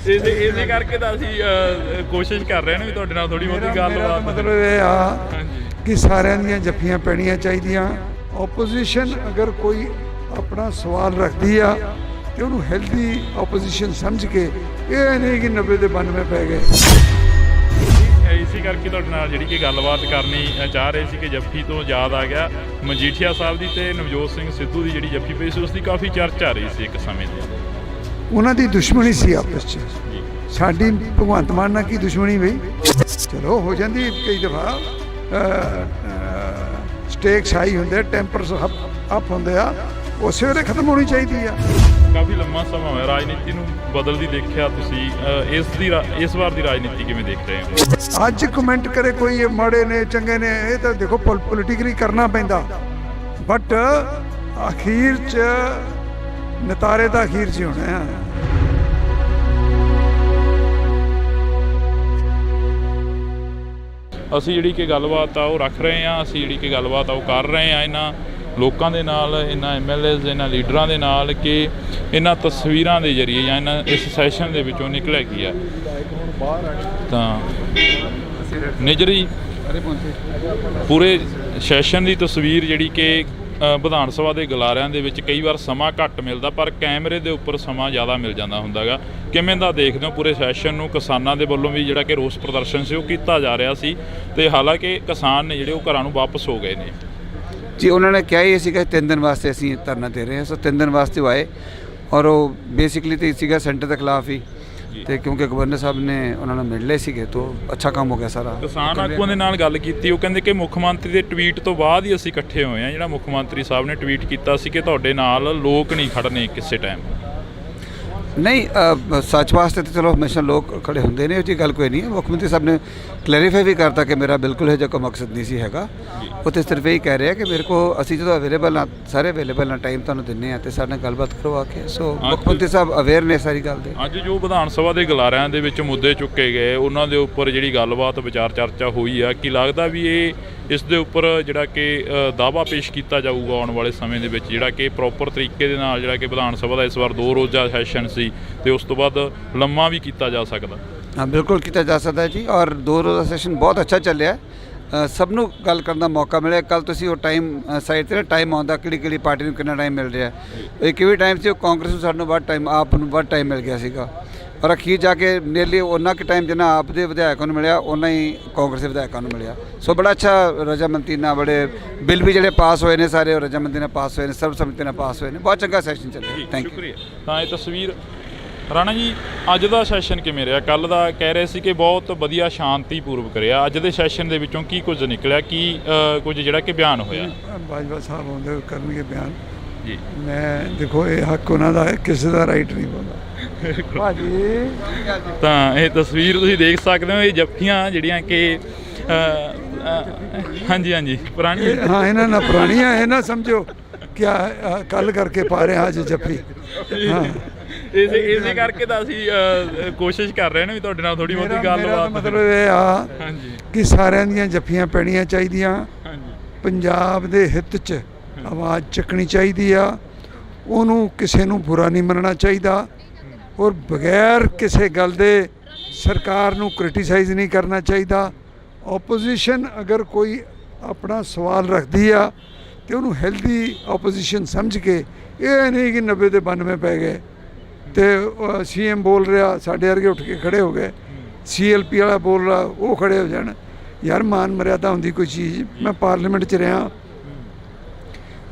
[SPEAKER 1] ਇਸੇ ਕਰਕੇ ਤਾਂ ਅਸੀਂ ਕੋਸ਼ਿਸ਼ ਕਰ ਰਹੇ ਹਾਂ ਵੀ ਤੁਹਾਡੇ ਨਾਲ ਥੋੜੀ ਬਹੁਤੀ ਗੱਲਬਾਤ।
[SPEAKER 2] ਮਤਲਬ ਇਹ ਆ ਕਿ ਸਾਰਿਆਂ ਦੀਆਂ ਜੱਫੀਆਂ ਪੈਣੀਆਂ ਚਾਹੀਦੀਆਂ। ਓਪੋਜੀਸ਼ਨ ਅਗਰ ਕੋਈ ਆਪਣਾ ਸਵਾਲ ਰੱਖਦੀ ਆ ਤੇ ਉਹਨੂੰ ਹੈਲਦੀ ਓਪੋਜੀਸ਼ਨ ਸਮਝ ਕੇ, ਇਹ ਨਹੀਂ ਕਿ 90 ਦੇ 92 ਪੈ ਗਏ।
[SPEAKER 1] ਇਸੇ ਕਰਕੇ ਤੁਹਾਡੇ ਨਾਲ ਜਿਹੜੀ ਕਿ ਗੱਲਬਾਤ ਕਰਨੀ ਚਾਹ ਰਹੇ ਸੀ ਕਿ ਜੱਫੀ ਤੋਂ ਯਾਦ ਆ ਗਿਆ ਮਜੀਠੀਆ ਸਾਹਿਬ ਦੀ ਤੇ ਨਵਜੋਤ ਸਿੰਘ ਸਿੱਧੂ ਦੀ ਜਿਹੜੀ ਜੱਫੀ ਪਈ ਸੀ ਉਸ ਦੀ ਕਾਫੀ ਚਰਚਾ ਰਹੀ ਸੀ ਇੱਕ ਸਮੇਂ ਤੇ। ਉਹਨਾਂ
[SPEAKER 2] ਦੀ ਦੁਸ਼ਮਣੀ ਸੀ ਆਪਸ 'ਚ। ਸਾਡੀ ਭਗਵੰਤ ਮਾਨ ਨਾਲ ਕੀ ਦੁਸ਼ਮਣੀ ਬਈ? ਚਲੋ ਹੋ ਜਾਂਦੀ ਕਈ ਦਫਾ, ਸਟੇਕਸ ਹਾਈ ਹੁੰਦੇ, ਟੈਂਪਰਸ ਅਪ ਹੁੰਦੇ ਆ, ਉਸੇ ਵੇਲੇ ਖਤਮ ਹੋਣੀ ਚਾਹੀਦੀ ਆ।
[SPEAKER 1] ਕਾਫੀ ਲੰਮਾ ਸਮਾਂ ਹੋਇਆ ਰਾਜਨੀਤੀ ਨੂੰ ਬਦਲਦੀ ਦੇਖਿਆ ਤੁਸੀਂ। ਇਸ ਵਾਰ ਦੀ ਰਾਜਨੀਤੀ ਕਿਵੇਂ ਦੇਖ ਰਹੇ ਹੋ?
[SPEAKER 2] ਅੱਜ ਕਮੈਂਟ ਕਰੇ ਕੋਈ ਇਹ ਮਾੜੇ ਨੇ ਚੰਗੇ ਨੇ, ਇਹ ਤਾਂ ਦੇਖੋ ਪੋਲੀਟਿਕਲੀ ਕਰਨਾ ਪੈਂਦਾ, ਬਟ ਅਖੀਰ 'ਚ ਨਤਾਰੇ ਤਾਂ ਅਖੀਰ 'ਚ ਹੋਣੇ ਆ।
[SPEAKER 1] ਅਸੀਂ ਜਿਹੜੀ ਕਿ ਗੱਲਬਾਤ ਆ ਉਹ ਰੱਖ ਰਹੇ ਹਾਂ, ਅਸੀਂ ਜਿਹੜੀ ਕਿ ਗੱਲਬਾਤ ਆ ਉਹ ਕਰ ਰਹੇ ਹਾਂ ਇਹਨਾਂ ਲੋਕਾਂ ਦੇ ਨਾਲ, ਇਹਨਾਂ MLAs, ਇਹਨਾਂ ਲੀਡਰਾਂ ਦੇ ਨਾਲ ਕਿ ਇਹਨਾਂ ਤਸਵੀਰਾਂ ਦੇ ਜ਼ਰੀਏ ਜਾਂ ਇਹਨਾਂ ਇਸ ਸੈਸ਼ਨ ਦੇ ਵਿੱਚੋਂ ਨਿਕਲਿਆ ਕੀ ਆ। ਤਾਂ ਨਿਜਰੀ ਪੂਰੇ ਸੈਸ਼ਨ ਦੀ ਤਸਵੀਰ ਜਿਹੜੀ ਕਿ ਵਿਧਾਨ ਸਭਾ ਦੇ ਗਲਾਰਿਆਂ ਦੇ ਵਿੱਚ ਕਈ ਵਾਰ ਸਮਾਂ ਘੱਟ ਮਿਲਦਾ ਪਰ ਕੈਮਰੇ ਦੇ ਉੱਪਰ ਸਮਾਂ ਜ਼ਿਆਦਾ ਮਿਲ ਜਾਂਦਾ ਹੁੰਦਾ ਗਾ। ਕਿਵੇਂ ਦਾ ਦੇਖਦੇ ਹੋ ਪੂਰੇ ਸੈਸ਼ਨ ਨੂੰ? ਕਿਸਾਨਾਂ ਦੇ ਵੱਲੋਂ ਵੀ ਜਿਹੜਾ ਕਿ ਰੋਸ ਪ੍ਰਦਰਸ਼ਨ ਸੀ ਉਹ ਕੀਤਾ ਜਾ ਰਿਹਾ ਸੀ ਤੇ ਹਾਲਾਂਕਿ ਕਿਸਾਨ ਨੇ ਜਿਹੜੇ ਉਹ ਘਰਾਂ ਨੂੰ ਵਾਪਸ ਹੋ ਗਏ ਨੇ।
[SPEAKER 3] ਜੀ ਉਹਨਾਂ ਨੇ ਕਿਹਾ ਹੀ ਸੀਗਾ 3 ਦਿਨ ਵਾਸਤੇ ਅਸੀਂ ਧਰਨਾ ਦੇ ਰਹੇ ਹਾਂ। ਸੋ 3 ਦਿਨ ਵਾਸਤੇ ਉਹ ਆਏ ਔਰ ਉਹ ਬੇਸਿਕਲੀ ਤਾਂ ਸੀਗਾ ਸੈਂਟਰ ਦੇ ਖਿਲਾਫ ਹੀ, ਤੇ ਕਿਉਂਕਿ ਗਵਰਨਰ ਸਾਹਿਬ ਨੇ ਉਹਨਾਂ ਨੂੰ ਮਿਲ ਲਏ ਸੀਗੇ ਤਾਂ ਅੱਛਾ ਕੰਮ ਹੋ ਗਿਆ ਸਾਰਾ।
[SPEAKER 1] ਕਿਸਾਨ ਆਗੂਆਂ ਦੇ ਨਾਲ ਗੱਲ ਕੀਤੀ, ਉਹ ਕਹਿੰਦੇ ਕਿ ਮੁੱਖ ਮੰਤਰੀ ਦੇ ਟਵੀਟ ਤੋਂ ਬਾਅਦ ਹੀ ਅਸੀਂ ਇਕੱਠੇ ਹੋਏ ਹਾਂ। ਜਿਹੜਾ ਮੁੱਖ ਮੰਤਰੀ ਸਾਹਿਬ ਨੇ ਟਵੀਟ ਕੀਤਾ ਸੀ ਕਿ ਤੁਹਾਡੇ ਨਾਲ ਲੋਕ ਨਹੀਂ ਖੜਨੇ ਕਿਸੇ ਟਾਈਮ।
[SPEAKER 3] ਨਹੀਂ, ਸੱਚ ਵਾਸਤੇ ਤਾਂ ਚਲੋ ਹਮੇਸ਼ਾ ਲੋਕ ਖੜੇ ਹੁੰਦੇ ਨੇ, ਉਹ ਜੀ ਗੱਲ ਕੋਈ ਨਹੀਂ ਹੈ। ਮੁੱਖ ਮੰਤਰੀ ਸਾਹਿਬ ਨੇ ਕਲੈਰੀਫਾਈ ਵੀ ਕਰਤਾ ਕਿ ਮੇਰਾ ਬਿਲਕੁਲ ਇਹ ਜਿਹਾ ਕੋਈ ਮਕਸਦ ਨਹੀਂ ਸੀ ਹੈਗਾ। ਉਹ ਤਾਂ ਸਿਰਫ ਇਹੀ ਕਹਿ ਰਿਹਾ ਕਿ ਮੇਰੇ ਕੋ ਅਸੀਂ ਜਦੋਂ ਅਵੇਲੇਬਲ ਹਾਂ, ਸਾਰੇ ਅਵੇਲੇਬਲ ਹਾਂ, ਟਾਈਮ ਤੁਹਾਨੂੰ ਦਿੰਦੇ ਹਾਂ ਅਤੇ ਸਾਡੇ ਨਾਲ ਗੱਲਬਾਤ ਕਰਵਾ ਕੇ। ਸੋ ਮੁੱਖ ਮੰਤਰੀ ਸਾਹਿਬ ਅਵੇਅਰ ਨੇ ਸਾਰੀ ਗੱਲ ਦੇ।
[SPEAKER 1] ਅੱਜ ਜੋ ਵਿਧਾਨ ਸਭਾ ਦੇ ਗਲਾਰਿਆਂ ਦੇ ਵਿੱਚ ਮੁੱਦੇ ਚੁੱਕੇ ਗਏ ਉਹਨਾਂ ਦੇ ਉੱਪਰ ਜਿਹੜੀ ਗੱਲਬਾਤ ਵਿਚਾਰ ਚਰਚਾ ਹੋਈ ਆ, ਕੀ ਲੱਗਦਾ ਵੀ ਇਸ ਦੇ ਉੱਪਰ ਜਿਹੜਾ ਕਿ ਦਾਅਵਾ ਪੇਸ਼ ਕੀਤਾ ਜਾਊਗਾ ਆਉਣ ਵਾਲੇ ਸਮੇਂ ਦੇ ਵਿੱਚ, ਜਿਹੜਾ ਕਿ ਪ੍ਰੋਪਰ ਤਰੀਕੇ ਦੇ ਨਾਲ ਜਿਹੜਾ ਕਿ ਵਿਧਾਨ ਸਭਾ ਦਾ ਇਸ ਵਾਰ 2 ਰੋਜ਼ਾ ਸੈਸ਼ਨ ਸੀ ਤੇ ਉਸ ਤੋਂ ਬਾਅਦ ਲੰਮਾ ਵੀ ਕੀਤਾ ਜਾ ਸਕਦਾ?
[SPEAKER 3] ਹਾਂ, ਬਿਲਕੁਲ ਕੀਤਾ ਜਾ ਸਕਦਾ ਜੀ। ਔਰ 2 ਰੋਜ਼ਾ ਸੈਸ਼ਨ ਬਹੁਤ ਅੱਛਾ ਚੱਲਿਆ। ਸਭ ਨੂੰ ਗੱਲ ਕਰਨ ਦਾ ਮੌਕਾ ਮਿਲਿਆ। ਕੱਲ੍ਹ ਤੁਸੀਂ ਉਹ ਟਾਈਮ ਸਾਈਡ 'ਤੇ ਟਾਈਮ ਆਉਂਦਾ ਕਿਹੜੀ ਪਾਰਟੀ ਨੂੰ ਕਿੰਨਾ ਟਾਈਮ ਮਿਲ ਰਿਹਾ। ਇੱਕ ਵੀ ਟਾਈਮ ਸੀ ਉਹ ਕਾਂਗਰਸ ਨੂੰ ਸਾਨੂੰ ਵੱਧ ਟਾਈਮ, ਆਪ ਨੂੰ ਵੱਧ ਟਾਈਮ ਮਿਲ ਗਿਆ ਸੀਗਾ। ਔਰ ਅਖੀਰ ਜਾ ਕੇ ਨੀਅਰਲੀ ਉਹਨਾਂ ਕੁ ਟਾਈਮ ਜਿੰਨਾ ਆਪ ਦੇ ਵਿਧਾਇਕਾਂ ਨੂੰ ਮਿਲਿਆ ਉਹਨਾਂ ਹੀ ਕਾਂਗਰਸ ਦੇ ਵਿਧਾਇਕਾਂ ਨੂੰ ਮਿਲਿਆ। ਸੋ ਬੜਾ ਅੱਛਾ ਰਜਾਮੰਦੀ ਨਾਲ ਬੜੇ ਬਿੱਲ ਵੀ ਜਿਹੜੇ ਪਾਸ ਹੋਏ ਨੇ ਸਾਰੇ ਉਹ ਰਜਾਮੰਦੀ ਨਾਲ ਪਾਸ ਹੋਏ ਨੇ, ਸਰਬਸੰਮਤੀ ਨਾਲ ਪਾਸ ਹੋਏ ਨੇ। ਬਹੁਤ ਚੰਗਾ ਸੈਸ਼ਨ ਚੱਲਿਆ। Thank you.
[SPEAKER 1] ਤਾਂ ਇਹ ਤਸਵੀਰ ਰਾਣਾ ਜੀ, ਅੱਜ ਦਾ ਸੈਸ਼ਨ ਕਿਵੇਂ ਰਿਹਾ? ਕੱਲ੍ਹ ਦਾ ਕਹਿ ਰਹੇ ਸੀ ਕਿ ਬਹੁਤ ਵਧੀਆ ਸ਼ਾਂਤੀਪੂਰਵਕ ਰਿਹਾ। ਅੱਜ ਦੇ ਸੈਸ਼ਨ ਦੇ ਵਿੱਚੋਂ ਕੀ ਕੁਝ ਨਿਕਲਿਆ, ਕੀ ਕੁਝ ਜਿਹੜਾ ਕਿ ਬਿਆਨ ਹੋਇਆ?
[SPEAKER 2] ਬਾਜਵਾ ਸਾਹਿਬ ਆਉਂਦੇ ਕਰਨਗੇ ਬਿਆਨ
[SPEAKER 1] ਜੀ।
[SPEAKER 2] ਮੈਂ ਦੇਖੋ ਇਹ ਹੱਕ ਉਹਨਾਂ ਦਾ ਹੈ, ਕਿਸੇ ਦਾ ਰਾਈਟ ਨਹੀਂ ਬੋਲਦਾ ਭਾਜੀ।
[SPEAKER 1] ਤਾਂ ਇਹ ਤਸਵੀਰ ਤੁਸੀਂ ਦੇਖ ਸਕਦੇ ਹੋ, ਇਹ ਜੱਫੀਆਂ ਜਿਹੜੀਆਂ ਕਿ ਹਾਂਜੀ ਪੁਰਾਣੀ,
[SPEAKER 2] ਹਾਂ ਇਹਨਾਂ ਨਾਲ ਪੁਰਾਣੀਆਂ, ਇਹ ਨਾ ਸਮਝੋ ਕਿਆ ਕੱਲ ਕਰਕੇ ਪਾ ਰਹੇ ਅੱਜ ਜੱਫੀ। ਹਾਂ,
[SPEAKER 1] ਇਸੇ ਕਰਕੇ ਤਾਂ ਅਸੀਂ ਕੋਸ਼ਿਸ਼ ਕਰ ਰਹੇ ਨੇ ਵੀ ਤੁਹਾਡੇ ਨਾਲ ਥੋੜੀ ਬਹੁਤੀ ਗੱਲਬਾਤ।
[SPEAKER 2] ਮਤਲਬ ਇਹ ਆ ਕਿ ਸਾਰਿਆਂ ਦੀਆਂ ਜੱਫੀਆਂ ਪੈਣੀਆਂ ਚਾਹੀਦੀਆਂ। ਪੰਜਾਬ ਦੇ ਹਿੱਤ 'ਚ ਆਵਾਜ਼ ਚੱਕਣੀ ਚਾਹੀਦੀ ਆ। ਉਹਨੂੰ ਕਿਸੇ ਨੂੰ ਬੁਰਾ ਨਹੀਂ ਮੰਨਣਾ ਚਾਹੀਦਾ ਔਰ ਬਗੈਰ ਕਿਸੇ ਗੱਲ ਦੇ ਸਰਕਾਰ ਨੂੰ ਕ੍ਰਿਟੀਸਾਈਜ਼ ਨਹੀਂ ਕਰਨਾ ਚਾਹੀਦਾ। ਓਪੋਜੀਸ਼ਨ ਅਗਰ ਕੋਈ ਆਪਣਾ ਸਵਾਲ ਰੱਖਦੀ ਆ ਤੇ ਉਹਨੂੰ ਹੈਲਦੀ ਓਪੋਜੀਸ਼ਨ ਸਮਝ ਕੇ, ਇਹ ਨਹੀਂ ਕਿ 90 ਦੇ 92 ਪੈ ਗਏ। ਤੇ ਸੀਐਮ ਬੋਲ ਰਿਹਾ, ਸਾਡੇ ਵਰਗੇ ਉੱਠ ਕੇ ਖੜੇ ਹੋ ਗਏ। ਸੀਐਲਪੀ ਵਾਲਾ ਬੋਲ ਰਿਹਾ, ਉਹ ਖੜੇ ਹੋ ਜਾਣ। ਯਾਰ ਮਾਨ ਮਰਿਆਦਾ ਹੁੰਦੀ ਕੋਈ ਚੀਜ਼। ਮੈਂ ਪਾਰਲੀਮੈਂਟ 'ਚ ਰਿਹਾ,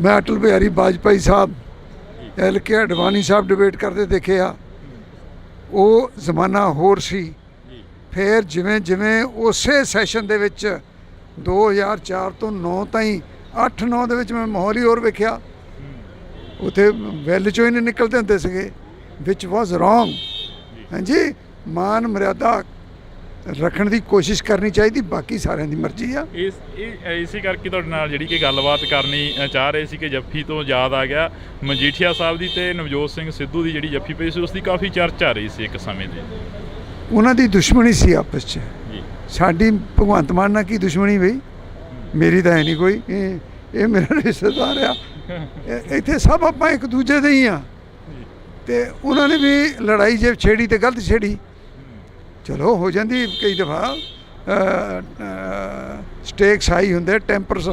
[SPEAKER 2] ਮੈਂ ਅਟਲ ਬਿਹਾਰੀ ਵਾਜਪਾਈ ਸਾਹਿਬ, LK ਅਡਵਾਨੀ ਸਾਹਿਬ ਡਿਬੇਟ ਕਰਦੇ ਦੇਖੇ ਆ। ਉਹ ਜ਼ਮਾਨਾ ਹੋਰ ਸੀ। ਫਿਰ ਜਿਵੇਂ ਜਿਵੇਂ ਉਸੇ ਸੈਸ਼ਨ ਦੇ ਵਿੱਚ 2004 ਤੋਂ 9 ਤਾਈਂ 8-9 ਦੇ ਵਿੱਚ ਮੈਂ ਮਾਹੌਲ ਹੀ ਹੋਰ ਵੇਖਿਆ। ਉੱਥੇ ਵੈਲ 'ਚੋਂ ਹੀ ਨਹੀਂ ਨਿਕਲਦੇ ਹੁੰਦੇ ਸੀਗੇ, ਵਿਚ ਵਾਜ਼ ਰੋਂਗ। ਹਾਂਜੀ, ਮਾਨ ਮਰਿਆਦਾ ਰੱਖਣ ਦੀ ਕੋਸ਼ਿਸ਼ ਕਰਨੀ ਚਾਹੀਦੀ, ਬਾਕੀ ਸਾਰਿਆਂ ਦੀ ਮਰਜ਼ੀ ਆ।
[SPEAKER 1] ਇਸੇ ਕਰਕੇ ਤੁਹਾਡੇ ਨਾਲ ਜਿਹੜੀ ਕਿ ਗੱਲਬਾਤ ਕਰਨੀ ਚਾਹ ਰਹੇ ਸੀ ਕਿ ਜੱਫੀ ਤੋਂ ਯਾਦ ਆ ਗਿਆ ਮਜੀਠੀਆ ਸਾਹਿਬ ਦੀ ਤੇ ਨਵਜੋਤ ਸਿੰਘ ਸਿੱਧੂ ਦੀ ਜਿਹੜੀ ਜੱਫੀ ਪਈ ਸੀ, ਉਸ ਦੀ ਕਾਫੀ ਚਰਚਾ ਰਹੀ ਸੀ ਇੱਕ ਸਮੇਂ ਦੀ।
[SPEAKER 2] ਉਹਨਾਂ ਦੀ ਦੁਸ਼ਮਣੀ ਸੀ ਆਪਸ 'ਚ। ਸਾਡੀ ਭਗਵੰਤ ਮਾਨ ਨਾਲ ਕੀ ਦੁਸ਼ਮਣੀ ਬਈ? ਮੇਰੀ ਤਾਂ ਹੈ ਨਹੀਂ ਕੋਈ। ਇਹ ਮੇਰਾ ਰਿਸ਼ਤੇਦਾਰ ਆ। ਇੱਥੇ ਸਭ ਆਪਾਂ ਇੱਕ ਦੂਜੇ ਦੇ ਹੀ ਆ। ਤੇ ਉਹਨਾਂ ਨੇ ਵੀ ਲੜਾਈ ਜੇ ਛੇੜੀ ਤੇ ਗਲਤ ਛੇੜੀ, ਚਲੋ ਹੋ ਜਾਂਦੀ ਕਈ ਦਫਾ। ਸਟੇਕਸ ਹਾਈ ਹੁੰਦੇ, ਟੈਂਪਰਸ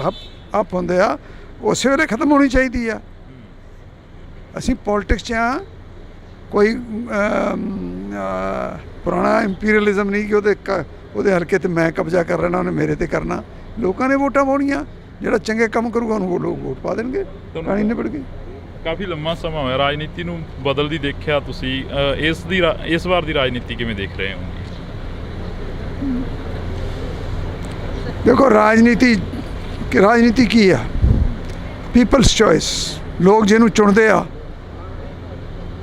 [SPEAKER 2] ਅਪ ਹੁੰਦੇ ਆ, ਉਸੇ ਵੇਲੇ ਖਤਮ ਹੋਣੀ ਚਾਹੀਦੀ ਆ। ਅਸੀਂ ਪੋਲਿਟਿਕਸ 'ਚ ਆ, ਕੋਈ ਪੁਰਾਣਾ ਇੰਪੀਰੀਅਲਿਜ਼ਮ ਨਹੀਂ ਕਿ ਉਹਦੇ ਹਲਕੇ ਤੇ ਮੈਂ ਕਬਜ਼ਾ ਕਰ ਲੈਣਾ, ਉਹਨੇ ਮੇਰੇ ਤੇ ਕਰਨਾ। ਲੋਕਾਂ ਨੇ ਵੋਟਾਂ ਪਾਉਣੀਆਂ, ਜਿਹੜਾ ਚੰਗੇ ਕੰਮ ਕਰੂਗਾ ਉਹਨੂੰ ਲੋਕ ਵੋਟ ਪਾ ਦੇਣਗੇ, ਕਹਾਣੀ ਨਿਬੜ ਗਈ।
[SPEAKER 1] ਕਾਫੀ ਲੰਮਾ ਸਮਾਂ ਹੋਇਆ ਰਾਜਨੀਤੀ ਨੂੰ ਬਦਲਦੀ ਦੇਖਿਆ ਤੁਸੀਂ। ਇਸ ਵਾਰ ਦੀ ਰਾਜਨੀਤੀ ਕਿਵੇਂ ਦੇਖ ਰਹੇ ਹੋ?
[SPEAKER 2] ਦੇਖੋ, ਰਾਜਨੀਤੀ ਕੀ ਆ? People's choice. ਲੋਕ ਜਿਹਨੂੰ ਚੁਣਦੇ ਆ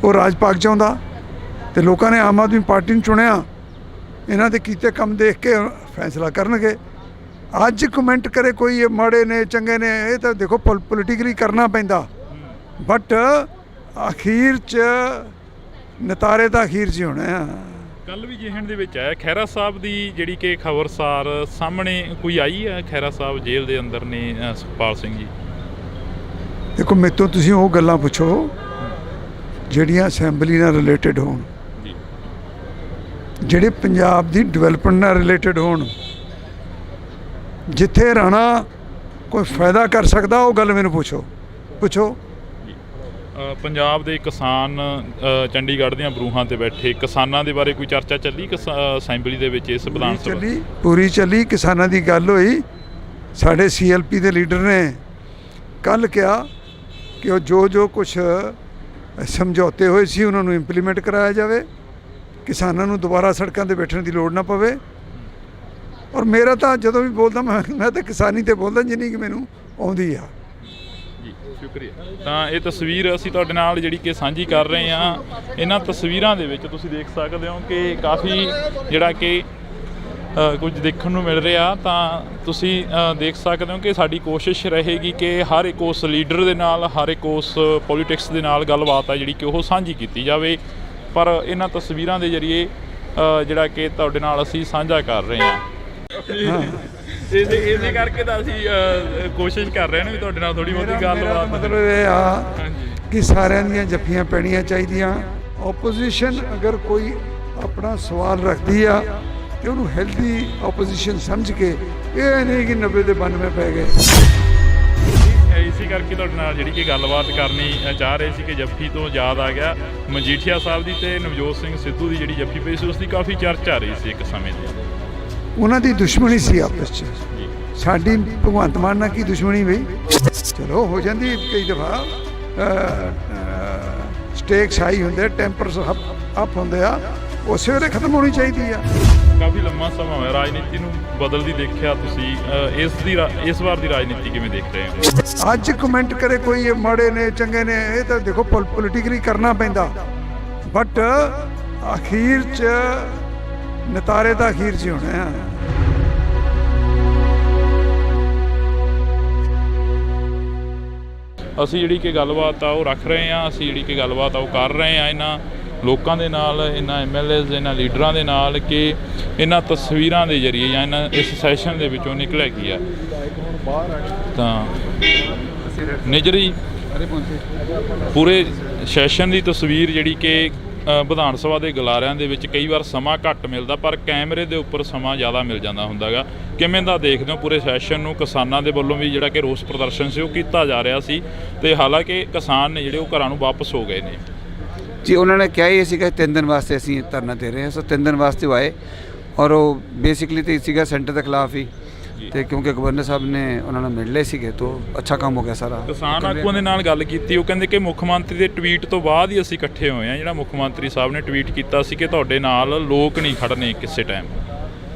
[SPEAKER 2] ਉਹ ਰਾਜ ਪਾਕ ਚਾਹੁੰਦਾ, ਤੇ ਲੋਕਾਂ ਨੇ ਆਮ ਆਦਮੀ ਪਾਰਟੀ ਨੂੰ ਚੁਣਿਆ। ਇਹਨਾਂ ਦੇ ਕੀਤੇ ਕੰਮ ਦੇਖ ਕੇ ਫੈਸਲਾ ਕਰਨਗੇ। ਅੱਜ ਕਮੈਂਟ ਕਰੇ ਕੋਈ ਇਹ ਮਾੜੇ ਨੇ ਚੰਗੇ ਨੇ, ਇਹ ਤਾਂ ਦੇਖੋ ਪੋਲੀਟੀਕਲੀ ਕਰਨਾ ਪੈਂਦਾ, ਬਟ ਅਖੀਰ 'ਚ ਨਤਾਰੇ ਤਾਂ ਅਖੀਰ 'ਚ ਹੀ ਹੋਣੇ ਆ।
[SPEAKER 1] ਕੱਲ੍ਹ ਵੀ ਜਿਹਨ ਦੇ ਵਿੱਚ ਆਇਆ ਖਹਿਰਾ ਸਾਹਿਬ ਦੀ ਜਿਹੜੀ ਕਿ ਖਬਰਸਾਰ ਸਾਹਮਣੇ ਕੋਈ ਆਈ ਹੈ। ਖਹਿਰਾ ਸਾਹਿਬ ਜੇਲ੍ਹ ਦੇ ਅੰਦਰ ਨੇ, ਸੁਖਪਾਲ ਸਿੰਘ ਜੀ।
[SPEAKER 2] ਦੇਖੋ, ਮੇਰੇ ਤੋਂ ਤੁਸੀਂ ਉਹ ਗੱਲਾਂ ਪੁੱਛੋ ਜਿਹੜੀਆਂ ਅਸੈਂਬਲੀ ਨਾਲ ਰਿਲੇਟਡ ਹੋਣ, ਜਿਹੜੇ ਪੰਜਾਬ ਦੀ ਡਿਵੈਲਪਮੈਂਟ ਨਾਲ ਰਿਲੇਟਡ ਹੋਣ। ਜਿੱਥੇ ਰਾਣਾ ਕੋਈ ਫਾਇਦਾ ਕਰ ਸਕਦਾ ਉਹ ਗੱਲ ਮੈਨੂੰ ਪੁੱਛੋ।
[SPEAKER 1] ਪੰਜਾਬ ਦੇ ਕਿਸਾਨ ਚੰਡੀਗੜ੍ਹ ਦੀਆਂ ਬਰੂਹਾਂ ਤੇ ਬੈਠੇ ਕਿਸਾਨਾਂ ਦੇ ਬਾਰੇ ਕੋਈ ਚਰਚਾ ਚੱਲੀ ਅਸੈਂਬਲੀ ਦੇ ਵਿੱਚ? ਇਸ ਵਿਧਾਨ ਸਭਾ
[SPEAKER 2] ਪੂਰੀ ਚੱਲੀ। ਕਿਸਾਨਾਂ ਦੀ ਗੱਲ ਹੋਈ। ਸਾਡੇ CLP ਦੇ ਲੀਡਰ ਨੇ ਕੱਲ੍ਹ ਕਿਹਾ ਕਿ ਉਹ ਜੋ ਕੁਛ ਸਮਝੌਤੇ ਹੋਏ ਸੀ ਉਹਨਾਂ ਨੂੰ ਇੰਪਲੀਮੈਂਟ ਕਰਾਇਆ ਜਾਵੇ, ਕਿਸਾਨਾਂ ਨੂੰ ਦੁਬਾਰਾ ਸੜਕਾਂ 'ਤੇ ਬੈਠਣ ਦੀ ਲੋੜ ਨਾ ਪਵੇ। ਔਰ ਮੇਰਾ ਤਾਂ ਜਦੋਂ ਵੀ ਬੋਲਦਾ ਮੈਂ ਤਾਂ ਕਿਸਾਨੀ 'ਤੇ ਬੋਲਦਾ ਜਿੰਨੀ ਕਿ ਮੈਨੂੰ ਆਉਂਦੀ ਆ।
[SPEAKER 1] ਜੀ, ਸ਼ੁਕਰੀਆ। ਤਾਂ ਇਹ ਤਸਵੀਰ ਅਸੀਂ ਤੁਹਾਡੇ ਨਾਲ ਜਿਹੜੀ ਕਿ ਸਾਂਝੀ ਕਰ ਰਹੇ ਹਾਂ। ਇਹਨਾਂ ਤਸਵੀਰਾਂ ਦੇ ਵਿੱਚ ਤੁਸੀਂ ਦੇਖ ਸਕਦੇ ਹੋ ਕਿ ਕਾਫੀ ਜਿਹੜਾ ਕਿ ਕੁਝ ਦੇਖਣ ਨੂੰ ਮਿਲ ਰਿਹਾ। ਤਾਂ ਤੁਸੀਂ ਦੇਖ ਸਕਦੇ ਹੋ ਕਿ ਸਾਡੀ ਕੋਸ਼ਿਸ਼ ਰਹੇਗੀ ਕਿ ਹਰ ਇੱਕ ਉਸ ਲੀਡਰ ਦੇ ਨਾਲ, ਹਰ ਇੱਕ ਉਸ ਪੋਲੀਟਿਕਸ ਦੇ ਨਾਲ ਗੱਲਬਾਤ ਆ ਜਿਹੜੀ ਕਿ ਉਹ ਸਾਂਝੀ ਕੀਤੀ ਜਾਵੇ। ਪਰ ਇਹਨਾਂ ਤਸਵੀਰਾਂ ਦੇ ਜ਼ਰੀਏ ਜਿਹੜਾ ਕਿ ਤੁਹਾਡੇ ਨਾਲ ਅਸੀਂ ਸਾਂਝਾ ਕਰ ਰਹੇ ਹਾਂ। ਇਸੇ ਕਰਕੇ ਤਾਂ ਅਸੀਂ ਕੋਸ਼ਿਸ਼ ਕਰ ਰਹੇ ਹਾਂ ਵੀ ਤੁਹਾਡੇ ਨਾਲ ਥੋੜ੍ਹੀ ਬਹੁਤੀ ਗੱਲਬਾਤ।
[SPEAKER 2] ਮਤਲਬ ਇਹ ਆ ਕਿ ਸਾਰਿਆਂ ਦੀਆਂ ਜੱਫੀਆਂ ਪੈਣੀਆਂ ਚਾਹੀਦੀਆਂ। ਓਪੋਜੀਸ਼ਨ ਅਗਰ ਕੋਈ ਆਪਣਾ ਸਵਾਲ ਰੱਖਦੀ ਆ ਤੇ ਉਹਨੂੰ ਹੈਲਦੀ ਓਪੋਜੀਸ਼ਨ ਸਮਝ ਕੇ, ਇਹ ਨਹੀਂ ਕਿ 90 ਦੇ 92 ਪੈ ਗਏ।
[SPEAKER 1] ਇਸੇ ਕਰਕੇ ਤੁਹਾਡੇ ਨਾਲ ਜਿਹੜੀ ਕਿ ਗੱਲਬਾਤ ਕਰਨੀ ਚਾਹ ਰਹੇ ਸੀ ਕਿ ਜੱਫੀ ਤੋਂ ਯਾਦ ਆ ਗਿਆ ਮਜੀਠੀਆ ਸਾਹਿਬ ਦੀ ਤੇ ਨਵਜੋਤ ਸਿੰਘ ਸਿੱਧੂ ਦੀ ਜਿਹੜੀ ਜੱਫੀ ਪਈ ਸੀ, ਉਸ ਦੀ ਕਾਫੀ ਚਰਚਾ ਰਹੀ ਸੀ ਇੱਕ ਸਮੇਂ ਦੀ। ਉਹਨਾਂ
[SPEAKER 2] ਦੀ ਦੁਸ਼ਮਣੀ ਸੀ ਆਪਸ 'ਚ। ਸਾਡੀ ਭਗਵੰਤ ਮਾਨ ਨਾਲ ਕੀ ਦੁਸ਼ਮਣੀ ਬਈ? ਚਲੋ ਹੋ ਜਾਂਦੀ ਕਈ ਦਫਾ। ਸਟੇਕਸ ਹਾਈ ਹੁੰਦੇ, ਟੈਂਪਰਸ ਅਪ ਹੁੰਦੇ ਆ, ਉਸੇ ਵੇਲੇ ਖਤਮ ਹੋਣੀ ਚਾਹੀਦੀ ਆ।
[SPEAKER 1] ਕਾਫੀ ਲੰਮਾ ਸਮਾਂ ਹੋਇਆ ਰਾਜਨੀਤੀ ਨੂੰ ਬਦਲਦੀ ਦੇਖਿਆ ਤੁਸੀਂ। ਇਸ ਵਾਰ ਦੀ ਰਾਜਨੀਤੀ ਕਿਵੇਂ ਦੇਖ ਰਹੇ ਹੋ?
[SPEAKER 2] ਅੱਜ ਕਮੈਂਟ ਕਰੇ ਕੋਈ ਇਹ ਮਾੜੇ ਨੇ ਚੰਗੇ ਨੇ, ਇਹ ਤਾਂ ਦੇਖੋ ਪੋਲੀਟੀਕਲੀ ਕਰਨਾ ਪੈਂਦਾ, ਬਟ ਅਖੀਰ 'ਚ ਨਤਾਰੇ ਤਾਂ ਅਖੀਰ 'ਚ ਹੀ ਹੋਣੇ ਆ।
[SPEAKER 1] ਅਸੀਂ ਜਿਹੜੀ ਕਿ ਗੱਲਬਾਤ ਆ ਉਹ ਰੱਖ ਰਹੇ ਹਾਂ। ਅਸੀਂ ਜਿਹੜੀ ਕਿ ਗੱਲਬਾਤ ਆ ਉਹ ਕਰ ਰਹੇ ਹਾਂ ਇਹਨਾਂ ਲੋਕਾਂ ਦੇ ਨਾਲ, ਇਹਨਾਂ MLAs, ਇਹਨਾਂ ਲੀਡਰਾਂ ਦੇ ਨਾਲ ਕਿ ਇਹਨਾਂ ਤਸਵੀਰਾਂ ਦੇ ਜ਼ਰੀਏ ਜਾਂ ਇਹਨਾਂ ਇਸ ਸੈਸ਼ਨ ਦੇ ਵਿੱਚੋਂ ਨਿਕਲਿਆ ਕੀ ਆ। ਤਾਂ ਨਿਜਰੀ ਪੂਰੇ ਸੈਸ਼ਨ ਦੀ ਤਸਵੀਰ ਜਿਹੜੀ ਕਿ ਵਿਧਾਨ ਸਭਾ ਦੇ ਗਲਾਰਿਆਂ ਦੇ ਵਿੱਚ ਕਈ ਵਾਰ ਸਮਾਂ ਘੱਟ ਮਿਲਦਾ, ਪਰ ਕੈਮਰੇ ਦੇ ਉੱਪਰ ਸਮਾਂ ਜ਼ਿਆਦਾ ਮਿਲ ਜਾਂਦਾ ਹੁੰਦਾ ਗਾ। ਕਿਵੇਂ ਦਾ ਦੇਖਦੇ ਹੋ ਪੂਰੇ ਸੈਸ਼ਨ ਨੂੰ? ਕਿਸਾਨਾਂ ਦੇ ਵੱਲੋਂ ਵੀ ਜਿਹੜਾ ਕਿ ਰੋਸ ਪ੍ਰਦਰਸ਼ਨ ਸੀ ਉਹ ਕੀਤਾ ਜਾ ਰਿਹਾ ਸੀ, ਤੇ ਹਾਲਾਂਕਿ ਕਿਸਾਨ ਨੇ ਜਿਹੜੇ ਉਹ ਘਰਾਂ ਨੂੰ ਵਾਪਸ ਹੋ ਗਏ ਨੇ।
[SPEAKER 3] ਜੀ ਉਹਨਾਂ ਨੇ ਕਿਹਾ ਹੀ ਸੀਗਾ 3 ਦਿਨ ਵਾਸਤੇ ਅਸੀਂ ਧਰਨਾ ਦੇ ਰਹੇ ਹਾਂ। ਸੋ 3 ਦਿਨ ਵਾਸਤੇ ਉਹ ਆਏ ਔਰ ਉਹ ਬੇਸਿਕਲੀ ਤੇ ਸੀਗਾ ਸੈਂਟਰ ਦੇ ਖਿਲਾਫ ਹੀ, ਤੇ ਕਿਉਂਕਿ ਗਵਰਨਰ ਸਾਹਿਬ ਨੇ ਉਹਨਾਂ ਨੂੰ ਮਿਲ ਲਏ ਸੀਗੇ ਤਾਂ ਅੱਛਾ ਕੰਮ ਹੋ ਗਿਆ ਸਾਰਾ।
[SPEAKER 1] ਕਿਸਾਨ ਆਗੂਆਂ ਦੇ ਨਾਲ ਗੱਲ ਕੀਤੀ, ਉਹ ਕਹਿੰਦੇ ਕਿ ਮੁੱਖ ਮੰਤਰੀ ਦੇ ਟਵੀਟ ਤੋਂ ਬਾਅਦ ਹੀ ਅਸੀਂ ਇਕੱਠੇ ਹੋਏ ਹਾਂ। ਜਿਹੜਾ ਮੁੱਖ ਮੰਤਰੀ ਸਾਹਿਬ ਨੇ ਟਵੀਟ ਕੀਤਾ ਸੀ ਕਿ ਤੁਹਾਡੇ ਨਾਲ ਲੋਕ ਨਹੀਂ ਖੜਨੇ ਕਿਸੇ ਟਾਈਮ।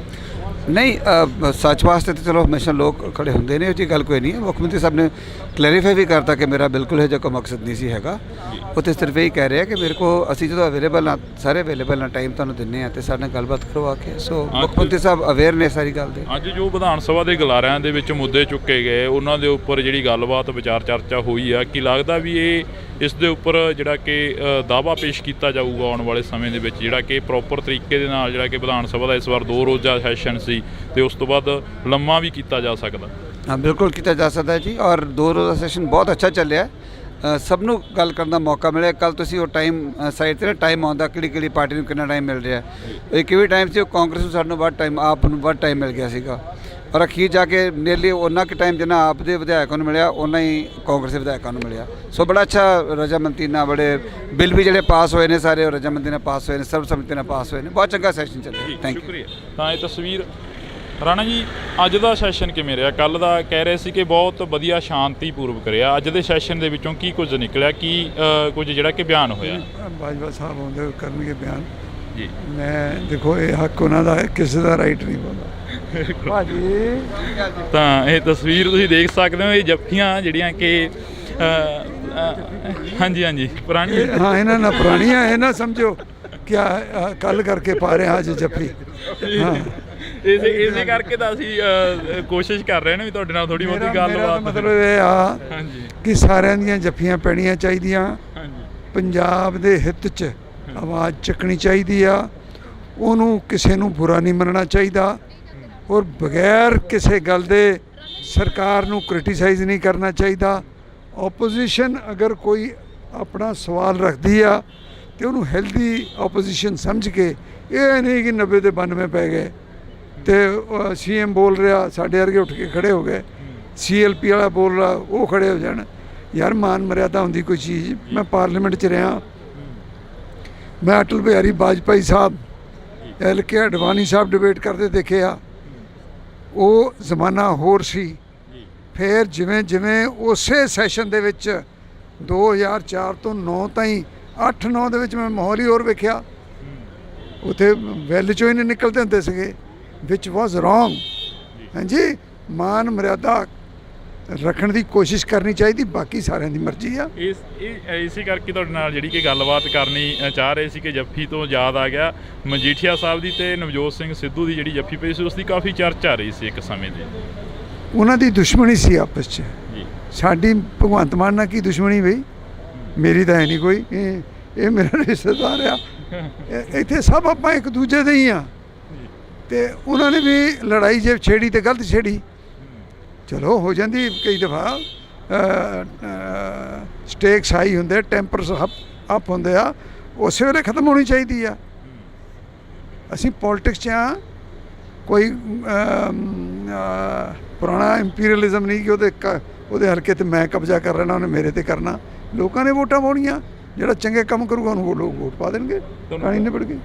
[SPEAKER 3] ਨਹੀਂ, ਸੱਚ ਵਾਸਤੇ ਤਾਂ ਚਲੋ ਹਮੇਸ਼ਾ ਲੋਕ ਖੜੇ ਹੁੰਦੇ ਨੇ, ਉਹ 'ਚ ਗੱਲ ਕੋਈ ਨਹੀਂ ਹੈ। ਮੁੱਖ ਮੰਤਰੀ ਸਾਹਿਬ ਨੇ ਕਲੈਰੀਫਾਈ ਵੀ ਕਰਤਾ ਕਿ ਮੇਰਾ ਬਿਲਕੁਲ ਇਹ ਜਿਹਾ ਕੋਈ ਮਕਸਦ ਨਹੀਂ ਸੀ ਹੈਗਾ। ਉਹ ਤਾਂ ਸਿਰਫ ਇਹ ਕਹਿ ਰਿਹਾ ਕਿ ਮੇਰੇ ਕੋ ਅਸੀਂ ਜਦੋਂ ਅਵੇਲੇਬਲ ਹਾਂ, ਸਾਰੇ ਅਵੇਲੇਬਲ ਹਾਂ, ਟਾਈਮ ਤੁਹਾਨੂੰ ਦਿੰਦੇ ਹਾਂ, ਅਤੇ ਸਾਡੇ ਨਾਲ ਗੱਲਬਾਤ ਕਰਵਾ ਕੇ। ਸੋ ਮੁੱਖ ਮੰਤਰੀ ਸਾਹਿਬ ਅਵੇਅਰ ਨੇ ਸਾਰੀ ਗੱਲ ਦੇ।
[SPEAKER 1] ਅੱਜ ਜੋ ਵਿਧਾਨ ਸਭਾ ਦੇ ਗਲਾਰਿਆਂ ਦੇ ਵਿੱਚ ਮੁੱਦੇ ਚੁੱਕੇ ਗਏ, ਉਹਨਾਂ ਦੇ ਉੱਪਰ ਜਿਹੜੀ ਗੱਲਬਾਤ ਵਿਚਾਰ ਚਰਚਾ ਹੋਈ ਆ, ਕੀ ਲੱਗਦਾ ਵੀ ਇਸ ਦੇ ਉੱਪਰ ਜਿਹੜਾ ਕਿ ਦਾਅਵਾ ਪੇਸ਼ ਕੀਤਾ ਜਾਊਗਾ ਆਉਣ ਵਾਲੇ ਸਮੇਂ ਦੇ ਵਿੱਚ, ਜਿਹੜਾ ਕਿ ਪ੍ਰੋਪਰ ਤਰੀਕੇ ਦੇ ਨਾਲ ਜਿਹੜਾ ਕਿ ਵਿਧਾਨ ਸਭਾ ਦਾ ਇਸ ਵਾਰ 2 ਰੋਜ਼ਾ ਸੈਸ਼ਨ ਸੀ ਤੇ ਉਸ ਤੋਂ ਬਾਅਦ ਲੰਮਾ ਵੀ ਕੀਤਾ ਜਾ ਸਕਦਾ?
[SPEAKER 3] ਹਾਂ, ਬਿਲਕੁਲ ਕੀਤਾ ਜਾ ਸਕਦਾ ਜੀ, ਔਰ 2 ਰੋਜ਼ਾ ਸੈਸ਼ਨ ਬਹੁਤ ਅੱਛਾ ਚੱਲਿਆ। ਸਭ ਨੂੰ ਗੱਲ ਕਰਨ ਦਾ ਮੌਕਾ ਮਿਲਿਆ। ਕੱਲ ਤੁਸੀਂ ਉਹ ਟਾਈਮ ਸਾਈਡ 'ਤੇ ਟਾਈਮ ਆਉਂਦਾ ਕਿਹੜੀ ਪਾਰਟੀ ਨੂੰ ਕਿੰਨਾ ਟਾਈਮ ਮਿਲ ਰਿਹਾ। ਇੱਕ ਵੀ ਟਾਈਮ ਸੀ ਉਹ ਕਾਂਗਰਸ ਨੂੰ ਸਾਨੂੰ ਵੱਧ ਟਾਈਮ, ਆਪ ਨੂੰ ਵੱਧ ਟਾਈਮ ਮਿਲ ਗਿਆ ਸੀਗਾ, ਔਰ ਅਖੀਰ ਜਾ ਕੇ ਨੀਅਰਲੀ ਉਹਨਾਂ ਕੁ ਟਾਈਮ ਜਿੰਨਾ ਆਪ ਦੇ ਵਿਧਾਇਕਾਂ ਨੂੰ ਮਿਲਿਆ ਉਹਨਾਂ ਹੀ ਕਾਂਗਰਸ ਦੇ ਵਿਧਾਇਕਾਂ ਨੂੰ ਮਿਲਿਆ। ਸੋ ਬੜਾ ਅੱਛਾ ਰਜਾਮੰਦੀ ਨਾਲ ਬੜੇ ਬਿੱਲ ਵੀ ਜਿਹੜੇ ਪਾਸ ਹੋਏ ਨੇ ਸਾਰੇ ਉਹ ਰਜਾਮੰਦੀ ਨਾਲ ਪਾਸ ਹੋਏ ਨੇ, ਸਰਬਸੰਮਤੀ ਨਾਲ ਪਾਸ ਹੋਏ ਨੇ। ਬਹੁਤ ਚੰਗਾ ਸੈਸ਼ਨ ਚੱਲਿਆ। Thank you.
[SPEAKER 1] ਸ਼ੁਕਰੀਆ। ਤਾਂ ਇਹ ਤਸਵੀਰ ਰਾਣਾ ਜੀ, ਅੱਜ ਦਾ ਸੈਸ਼ਨ ਕਿਵੇਂ ਰਿਹਾ? ਕੱਲ੍ਹ ਦਾ ਕਹਿ ਰਹੇ ਸੀ ਕਿ ਬਹੁਤ ਵਧੀਆ ਸ਼ਾਂਤੀਪੂਰਵਕ ਰਿਹਾ। ਅੱਜ ਦੇ ਸੈਸ਼ਨ ਦੇ ਵਿੱਚੋਂ ਕੀ ਕੁਝ ਨਿਕਲਿਆ, ਕੀ ਕੁਝ ਜਿਹੜਾ ਕਿ ਬਿਆਨ ਹੋਇਆ?
[SPEAKER 2] ਬਾਜਵਾ ਸਾਹਿਬ ਆਉਂਦੇ ਕਰਨਗੇ ਬਿਆਨ
[SPEAKER 1] ਜੀ।
[SPEAKER 2] ਮੈਂ ਦੇਖੋ ਇਹ ਹੱਕ ਉਹਨਾਂ ਦਾ ਹੈ, ਕਿਸੇ ਦਾ ਰਾਈਟ ਨਹੀਂ ਬੋਲਦਾ ਭਾਜੀ।
[SPEAKER 1] ਤਾਂ ਇਹ ਤਸਵੀਰ ਤੁਸੀਂ ਦੇਖ ਸਕਦੇ ਹੋ, ਇਹ ਜੱਫੀਆਂ ਜਿਹੜੀਆਂ ਕਿ ਹਾਂਜੀ ਪੁਰਾਣੀ,
[SPEAKER 2] ਹਾਂ ਇਹਨਾਂ ਨਾਲ ਪੁਰਾਣੀਆਂ, ਇਹ ਨਾ ਸਮਝੋ ਕਿ ਕੱਲ ਕਰਕੇ ਪਾ ਰਹੇ ਹਾਂ ਅੱਜ ਜੱਫੀ। ਹਾਂ,
[SPEAKER 1] ਇਸੇ ਕਰਕੇ ਤਾਂ ਅਸੀਂ ਕੋਸ਼ਿਸ਼ ਕਰ ਰਹੇ ਨੇ ਵੀ ਤੁਹਾਡੇ ਨਾਲ ਥੋੜੀ ਬਹੁਤੀ ਗੱਲਬਾਤ।
[SPEAKER 2] ਮਤਲਬ ਇਹ ਆ ਕਿ ਸਾਰਿਆਂ ਦੀਆਂ ਜੱਫੀਆਂ ਪੈਣੀਆਂ ਚਾਹੀਦੀਆਂ, ਪੰਜਾਬ ਦੇ ਹਿੱਤ 'ਚ ਆਵਾਜ਼ ਚੱਕਣੀ ਚਾਹੀਦੀ ਆ, ਉਹਨੂੰ ਕਿਸੇ ਨੂੰ ਬੁਰਾ ਨਹੀਂ ਮੰਨਣਾ ਚਾਹੀਦਾ, ਔਰ ਬਗੈਰ ਕਿਸੇ ਗੱਲ ਦੇ ਸਰਕਾਰ ਨੂੰ ਕ੍ਰਿਟੀਸਾਈਜ਼ ਨਹੀਂ ਕਰਨਾ ਚਾਹੀਦਾ। ਓਪੋਜੀਸ਼ਨ ਅਗਰ ਕੋਈ ਆਪਣਾ ਸਵਾਲ ਰੱਖਦੀ ਆ ਤੇ ਉਹਨੂੰ ਹੈਲਦੀ ਓਪੋਜੀਸ਼ਨ ਸਮਝ ਕੇ, ਇਹ ਨਹੀਂ ਕਿ 90 ਤੇ 92 ਪੈ ਗਏ ਤੇ CM ਬੋਲ ਰਿਹਾ ਸਾਡੇ ਵਰਗੇ ਉੱਠ ਕੇ ਖੜੇ ਹੋ ਗਏ, CLP ਵਾਲਾ ਬੋਲ ਰਿਹਾ ਉਹ ਖੜੇ ਹੋ ਜਾਣ। ਯਾਰ ਮਾਨ ਮਰਿਆਦਾ ਹੁੰਦੀ ਕੋਈ ਚੀਜ਼। ਮੈਂ ਪਾਰਲੀਮੈਂਟ 'ਚ ਰਿਹਾ, ਮੈਂ ਅਟਲ ਬਿਹਾਰੀ ਵਾਜਪਾਈ ਸਾਹਿਬ, LK ਅਡਵਾਨੀ ਸਾਹਿਬ ਡਿਬੇਟ ਕਰਦੇ ਦੇਖੇ ਆ। ਉਹ ਜ਼ਮਾਨਾ ਹੋਰ ਸੀ। ਫਿਰ ਜਿਵੇਂ ਜਿਵੇਂ ਉਸੇ ਸੈਸ਼ਨ ਦੇ ਵਿੱਚ 2004 ਤੋਂ 9 ਤਾਈਂ 8-9 ਦੇ ਵਿੱਚ ਮੈਂ ਮਾਹੌਲ ਹੀ ਹੋਰ ਵੇਖਿਆ। ਉੱਥੇ ਵੈਲ 'ਚੋਂ ਹੀ ਨਹੀਂ ਨਿਕਲਦੇ ਹੁੰਦੇ ਸੀਗੇ, ਵਿਚ ਵਾਜ਼ ਰੋਂਗ। ਹਾਂਜੀ, ਮਾਨ ਮਰਿਆਦਾ ਰੱਖਣ ਦੀ ਕੋਸ਼ਿਸ਼ ਕਰਨੀ ਚਾਹੀਦੀ, ਬਾਕੀ ਸਾਰਿਆਂ ਦੀ ਮਰਜ਼ੀ ਆ।
[SPEAKER 1] ਇਸੇ ਕਰਕੇ ਤੁਹਾਡੇ ਨਾਲ ਜਿਹੜੀ ਕਿ ਗੱਲਬਾਤ ਕਰਨੀ ਚਾਹ ਰਹੇ ਸੀ ਕਿ ਜੱਫੀ ਤੋਂ ਯਾਦ ਆ ਗਿਆ, ਮਜੀਠੀਆ ਸਾਹਿਬ ਦੀ ਤੇ ਨਵਜੋਤ ਸਿੰਘ ਸਿੱਧੂ ਦੀ ਜਿਹੜੀ ਜੱਫੀ ਪਈ ਸੀ ਉਸ ਦੀ ਕਾਫੀ ਚਰਚਾ ਆ ਰਹੀ ਸੀ ਇੱਕ ਸਮੇਂ ਦੀ।
[SPEAKER 2] ਉਹਨਾਂ ਦੀ ਦੁਸ਼ਮਣੀ ਸੀ ਆਪਸ 'ਚ। ਸਾਡੀ ਭਗਵੰਤ ਮਾਨ ਨਾਲ ਕੀ ਦੁਸ਼ਮਣੀ ਬਈ? ਮੇਰੀ ਤਾਂ ਹੈ ਨਹੀਂ ਕੋਈ। ਇਹ ਮੇਰਾ ਰਿਸ਼ਤੇਦਾਰ ਆ, ਇੱਥੇ ਸਭ ਆਪਾਂ ਇੱਕ ਦੂਜੇ ਦੇ ਹੀ ਆ। ਤੇ ਉਹਨਾਂ ਨੇ ਵੀ ਲੜਾਈ ਜੇ ਛੇੜੀ ਤੇ ਗਲਤ ਛੇੜੀ, ਚਲੋ ਹੋ ਜਾਂਦੀ ਕਈ ਦਫਾ। ਸਟੇਕਸ ਹਾਈ ਹੁੰਦੇ, ਟੈਂਪਰਸ ਅਪ ਹੁੰਦੇ ਆ, ਉਸੇ ਵੇਲੇ ਖਤਮ ਹੋਣੀ ਚਾਹੀਦੀ ਆ। ਅਸੀਂ ਪੋਲੀਟਿਕਸ 'ਚ ਆ, ਕੋਈ ਪੁਰਾਣਾ ਇੰਪੀਰੀਅਲਿਜ਼ਮ ਨਹੀਂ ਕਿ ਉਹਦੇ ਹਲਕੇ 'ਤੇ ਮੈਂ ਕਬਜ਼ਾ ਕਰ ਲੈਣਾ, ਉਹਨੇ ਮੇਰੇ 'ਤੇ ਕਰਨਾ। ਲੋਕਾਂ ਨੇ ਵੋਟਾਂ ਪਾਉਣੀਆਂ, ਜਿਹੜਾ ਚੰਗੇ ਕੰਮ ਕਰੂਗਾ ਉਹਨੂੰ ਲੋਕ ਵੋਟ ਪਾ ਦੇਣਗੇ, ਕਹਾਣੀ ਨਿਬੜ ਗਈ।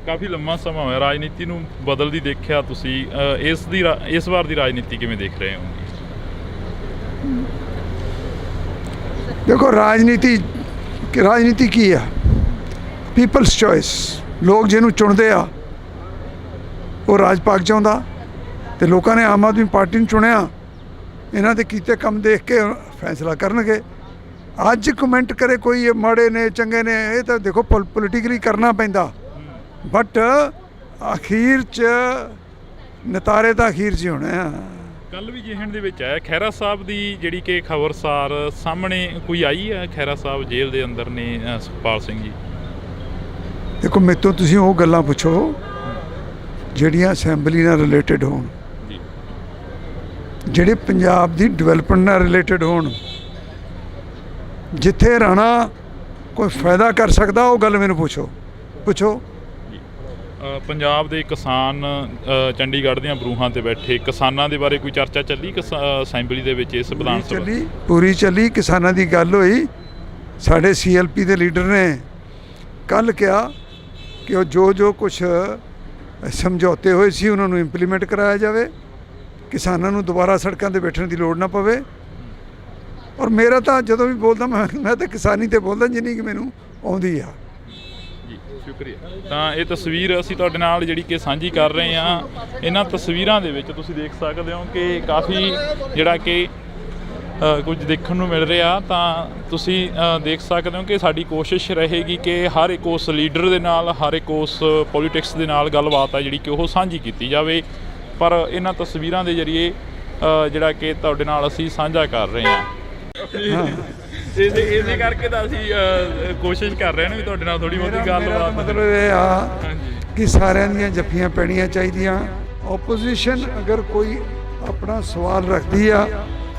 [SPEAKER 1] ਕਾਫੀ ਲੰਮਾ ਸਮਾਂ ਹੋਇਆ ਰਾਜਨੀਤੀ ਨੂੰ ਬਦਲਦੀ ਦੇਖਿਆ ਤੁਸੀਂ, ਇਸ ਵਾਰ ਦੀ ਰਾਜਨੀਤੀ ਕਿਵੇਂ ਦੇਖ ਰਹੇ ਹੋ?
[SPEAKER 2] ਦੇਖੋ ਰਾਜਨੀਤੀ ਕੀ ਆ? People's choice. ਲੋਕ ਜਿਹਨੂੰ ਚੁਣਦੇ ਆ ਉਹ ਰਾਜ ਪਾਕ ਚਾਹੁੰਦਾ, ਤੇ ਲੋਕਾਂ ਨੇ ਆਮ ਆਦਮੀ ਪਾਰਟੀ ਨੂੰ ਚੁਣਿਆ। ਇਹਨਾਂ ਦੇ ਕੀਤੇ ਕੰਮ ਦੇਖ ਕੇ ਫੈਸਲਾ ਕਰਨਗੇ। ਅੱਜ ਕਮੈਂਟ ਕਰੇ ਕੋਈ ਇਹ ਮਾੜੇ ਨੇ ਚੰਗੇ ਨੇ, ਇਹ ਤਾਂ ਦੇਖੋ ਪੋਲੀਟੀਕਲੀ ਕਰਨਾ ਪੈਂਦਾ, ਬਟ ਅਖੀਰ 'ਚ ਨਤਾਰੇ ਤਾਂ ਅਖੀਰ 'ਚ ਹੋਣੇ ਆ।
[SPEAKER 1] ਕੱਲ੍ਹ ਵੀ ਜਿਹਨ ਦੇ ਵਿੱਚ ਆਇਆ ਖਹਿਰਾ ਸਾਹਿਬ ਦੀ ਜਿਹੜੀ ਕਿ ਖਬਰਸਾਰ ਸਾਹਮਣੇ ਕੋਈ ਆਈ ਹੈ, ਖਹਿਰਾ ਸਾਹਿਬ ਜੇਲ੍ਹ ਦੇ ਅੰਦਰ ਨੇ ਸੁਖਪਾਲ ਸਿੰਘ ਜੀ।
[SPEAKER 2] ਦੇਖੋ ਮੇਰੇ ਤੋਂ ਤੁਸੀਂ ਉਹ ਗੱਲਾਂ ਪੁੱਛੋ ਜਿਹੜੀਆਂ ਅਸੈਂਬਲੀ ਨਾਲ ਰਿਲੇਟਡ ਹੋਣ, ਜਿਹੜੇ ਪੰਜਾਬ ਦੀ ਡਿਵੈਲਪਮੈਂਟ ਨਾਲ ਰਿਲੇਟਡ ਹੋਣ। ਜਿੱਥੇ ਰਾਣਾ ਕੋਈ ਫਾਇਦਾ ਕਰ ਸਕਦਾ ਉਹ ਗੱਲ ਮੈਨੂੰ ਪੁੱਛੋ।
[SPEAKER 1] ਪੰਜਾਬ ਦੇ ਕਿਸਾਨ ਚੰਡੀਗੜ੍ਹ ਦੀਆਂ ਬਰੂਹਾਂ ਤੇ ਬੈਠੇ ਕਿਸਾਨਾਂ ਦੇ ਬਾਰੇ ਕੋਈ ਚਰਚਾ ਚੱਲੀ ਅਸੈਂਬਲੀ ਦੇ ਵਿੱਚ? ਇਸ ਵਿਧਾਨ ਸਭਾ
[SPEAKER 2] ਪੂਰੀ ਚੱਲੀ, ਕਿਸਾਨਾਂ ਦੀ ਗੱਲ ਹੋਈ। ਸਾਡੇ CLP ਦੇ ਲੀਡਰ ਨੇ ਕੱਲ੍ਹ ਕਿਹਾ ਕਿ ਉਹ ਜੋ ਕੁਛ ਸਮਝੌਤੇ ਹੋਏ ਸੀ ਉਹਨਾਂ ਨੂੰ ਇੰਪਲੀਮੈਂਟ ਕਰਾਇਆ ਜਾਵੇ, ਕਿਸਾਨਾਂ ਨੂੰ ਦੁਬਾਰਾ ਸੜਕਾਂ 'ਤੇ ਬੈਠਣ ਦੀ ਲੋੜ ਨਾ ਪਵੇ। ਔਰ ਮੇਰਾ ਤਾਂ ਜਦੋਂ ਵੀ ਬੋਲਦਾ ਮੈਂ ਤਾਂ ਕਿਸਾਨੀ 'ਤੇ ਬੋਲਦਾ ਜਿੰਨੀ ਕਿ ਮੈਨੂੰ ਆਉਂਦੀ ਆ।
[SPEAKER 1] ਜੀ ਸ਼ੁਕਰੀਆ। ਤਾਂ ਇਹ ਤਸਵੀਰ ਅਸੀਂ ਤੁਹਾਡੇ ਨਾਲ ਜਿਹੜੀ ਕਿ ਸਾਂਝੀ ਕਰ ਰਹੇ ਹਾਂ। ਇਹਨਾਂ ਤਸਵੀਰਾਂ ਦੇ ਵਿੱਚ ਤੁਸੀਂ ਦੇਖ ਸਕਦੇ ਹੋ ਕਿ ਕਾਫੀ ਜਿਹੜਾ ਕਿ ਕੁਝ ਦੇਖਣ ਨੂੰ ਮਿਲ ਰਿਹਾ। ਤਾਂ ਤੁਸੀਂ ਦੇਖ ਸਕਦੇ ਹੋ ਕਿ ਸਾਡੀ ਕੋਸ਼ਿਸ਼ ਰਹੇਗੀ ਕਿ ਹਰ ਇੱਕ ਉਸ ਲੀਡਰ ਦੇ ਨਾਲ, ਹਰ ਇੱਕ ਉਸ ਪੋਲੀਟਿਕਸ ਦੇ ਨਾਲ ਗੱਲਬਾਤ ਹੈ ਜਿਹੜੀ ਕਿ ਉਹ ਸਾਂਝੀ ਕੀਤੀ ਜਾਵੇ। ਪਰ ਇਹਨਾਂ ਤਸਵੀਰਾਂ ਦੇ ਜ਼ਰੀਏ ਜਿਹੜਾ ਕਿ ਤੁਹਾਡੇ ਨਾਲ ਅਸੀਂ ਸਾਂਝਾ ਕਰ ਰਹੇ ਹਾਂ। ਇਸੇ ਕਰਕੇ ਤਾਂ ਅਸੀਂ ਕੋਸ਼ਿਸ਼ ਕਰ ਰਹੇ ਹਾਂ ਵੀ ਤੁਹਾਡੇ ਨਾਲ ਥੋੜੀ ਬਹੁਤੀ ਗੱਲਬਾਤ।
[SPEAKER 2] ਮਤਲਬ ਇਹ ਆ ਕਿ ਸਾਰਿਆਂ ਦੀਆਂ ਜੱਫੀਆਂ ਪੈਣੀਆਂ ਚਾਹੀਦੀਆਂ। ਓਪੋਜੀਸ਼ਨ ਅਗਰ ਕੋਈ ਆਪਣਾ ਸਵਾਲ ਰੱਖਦੀ ਆ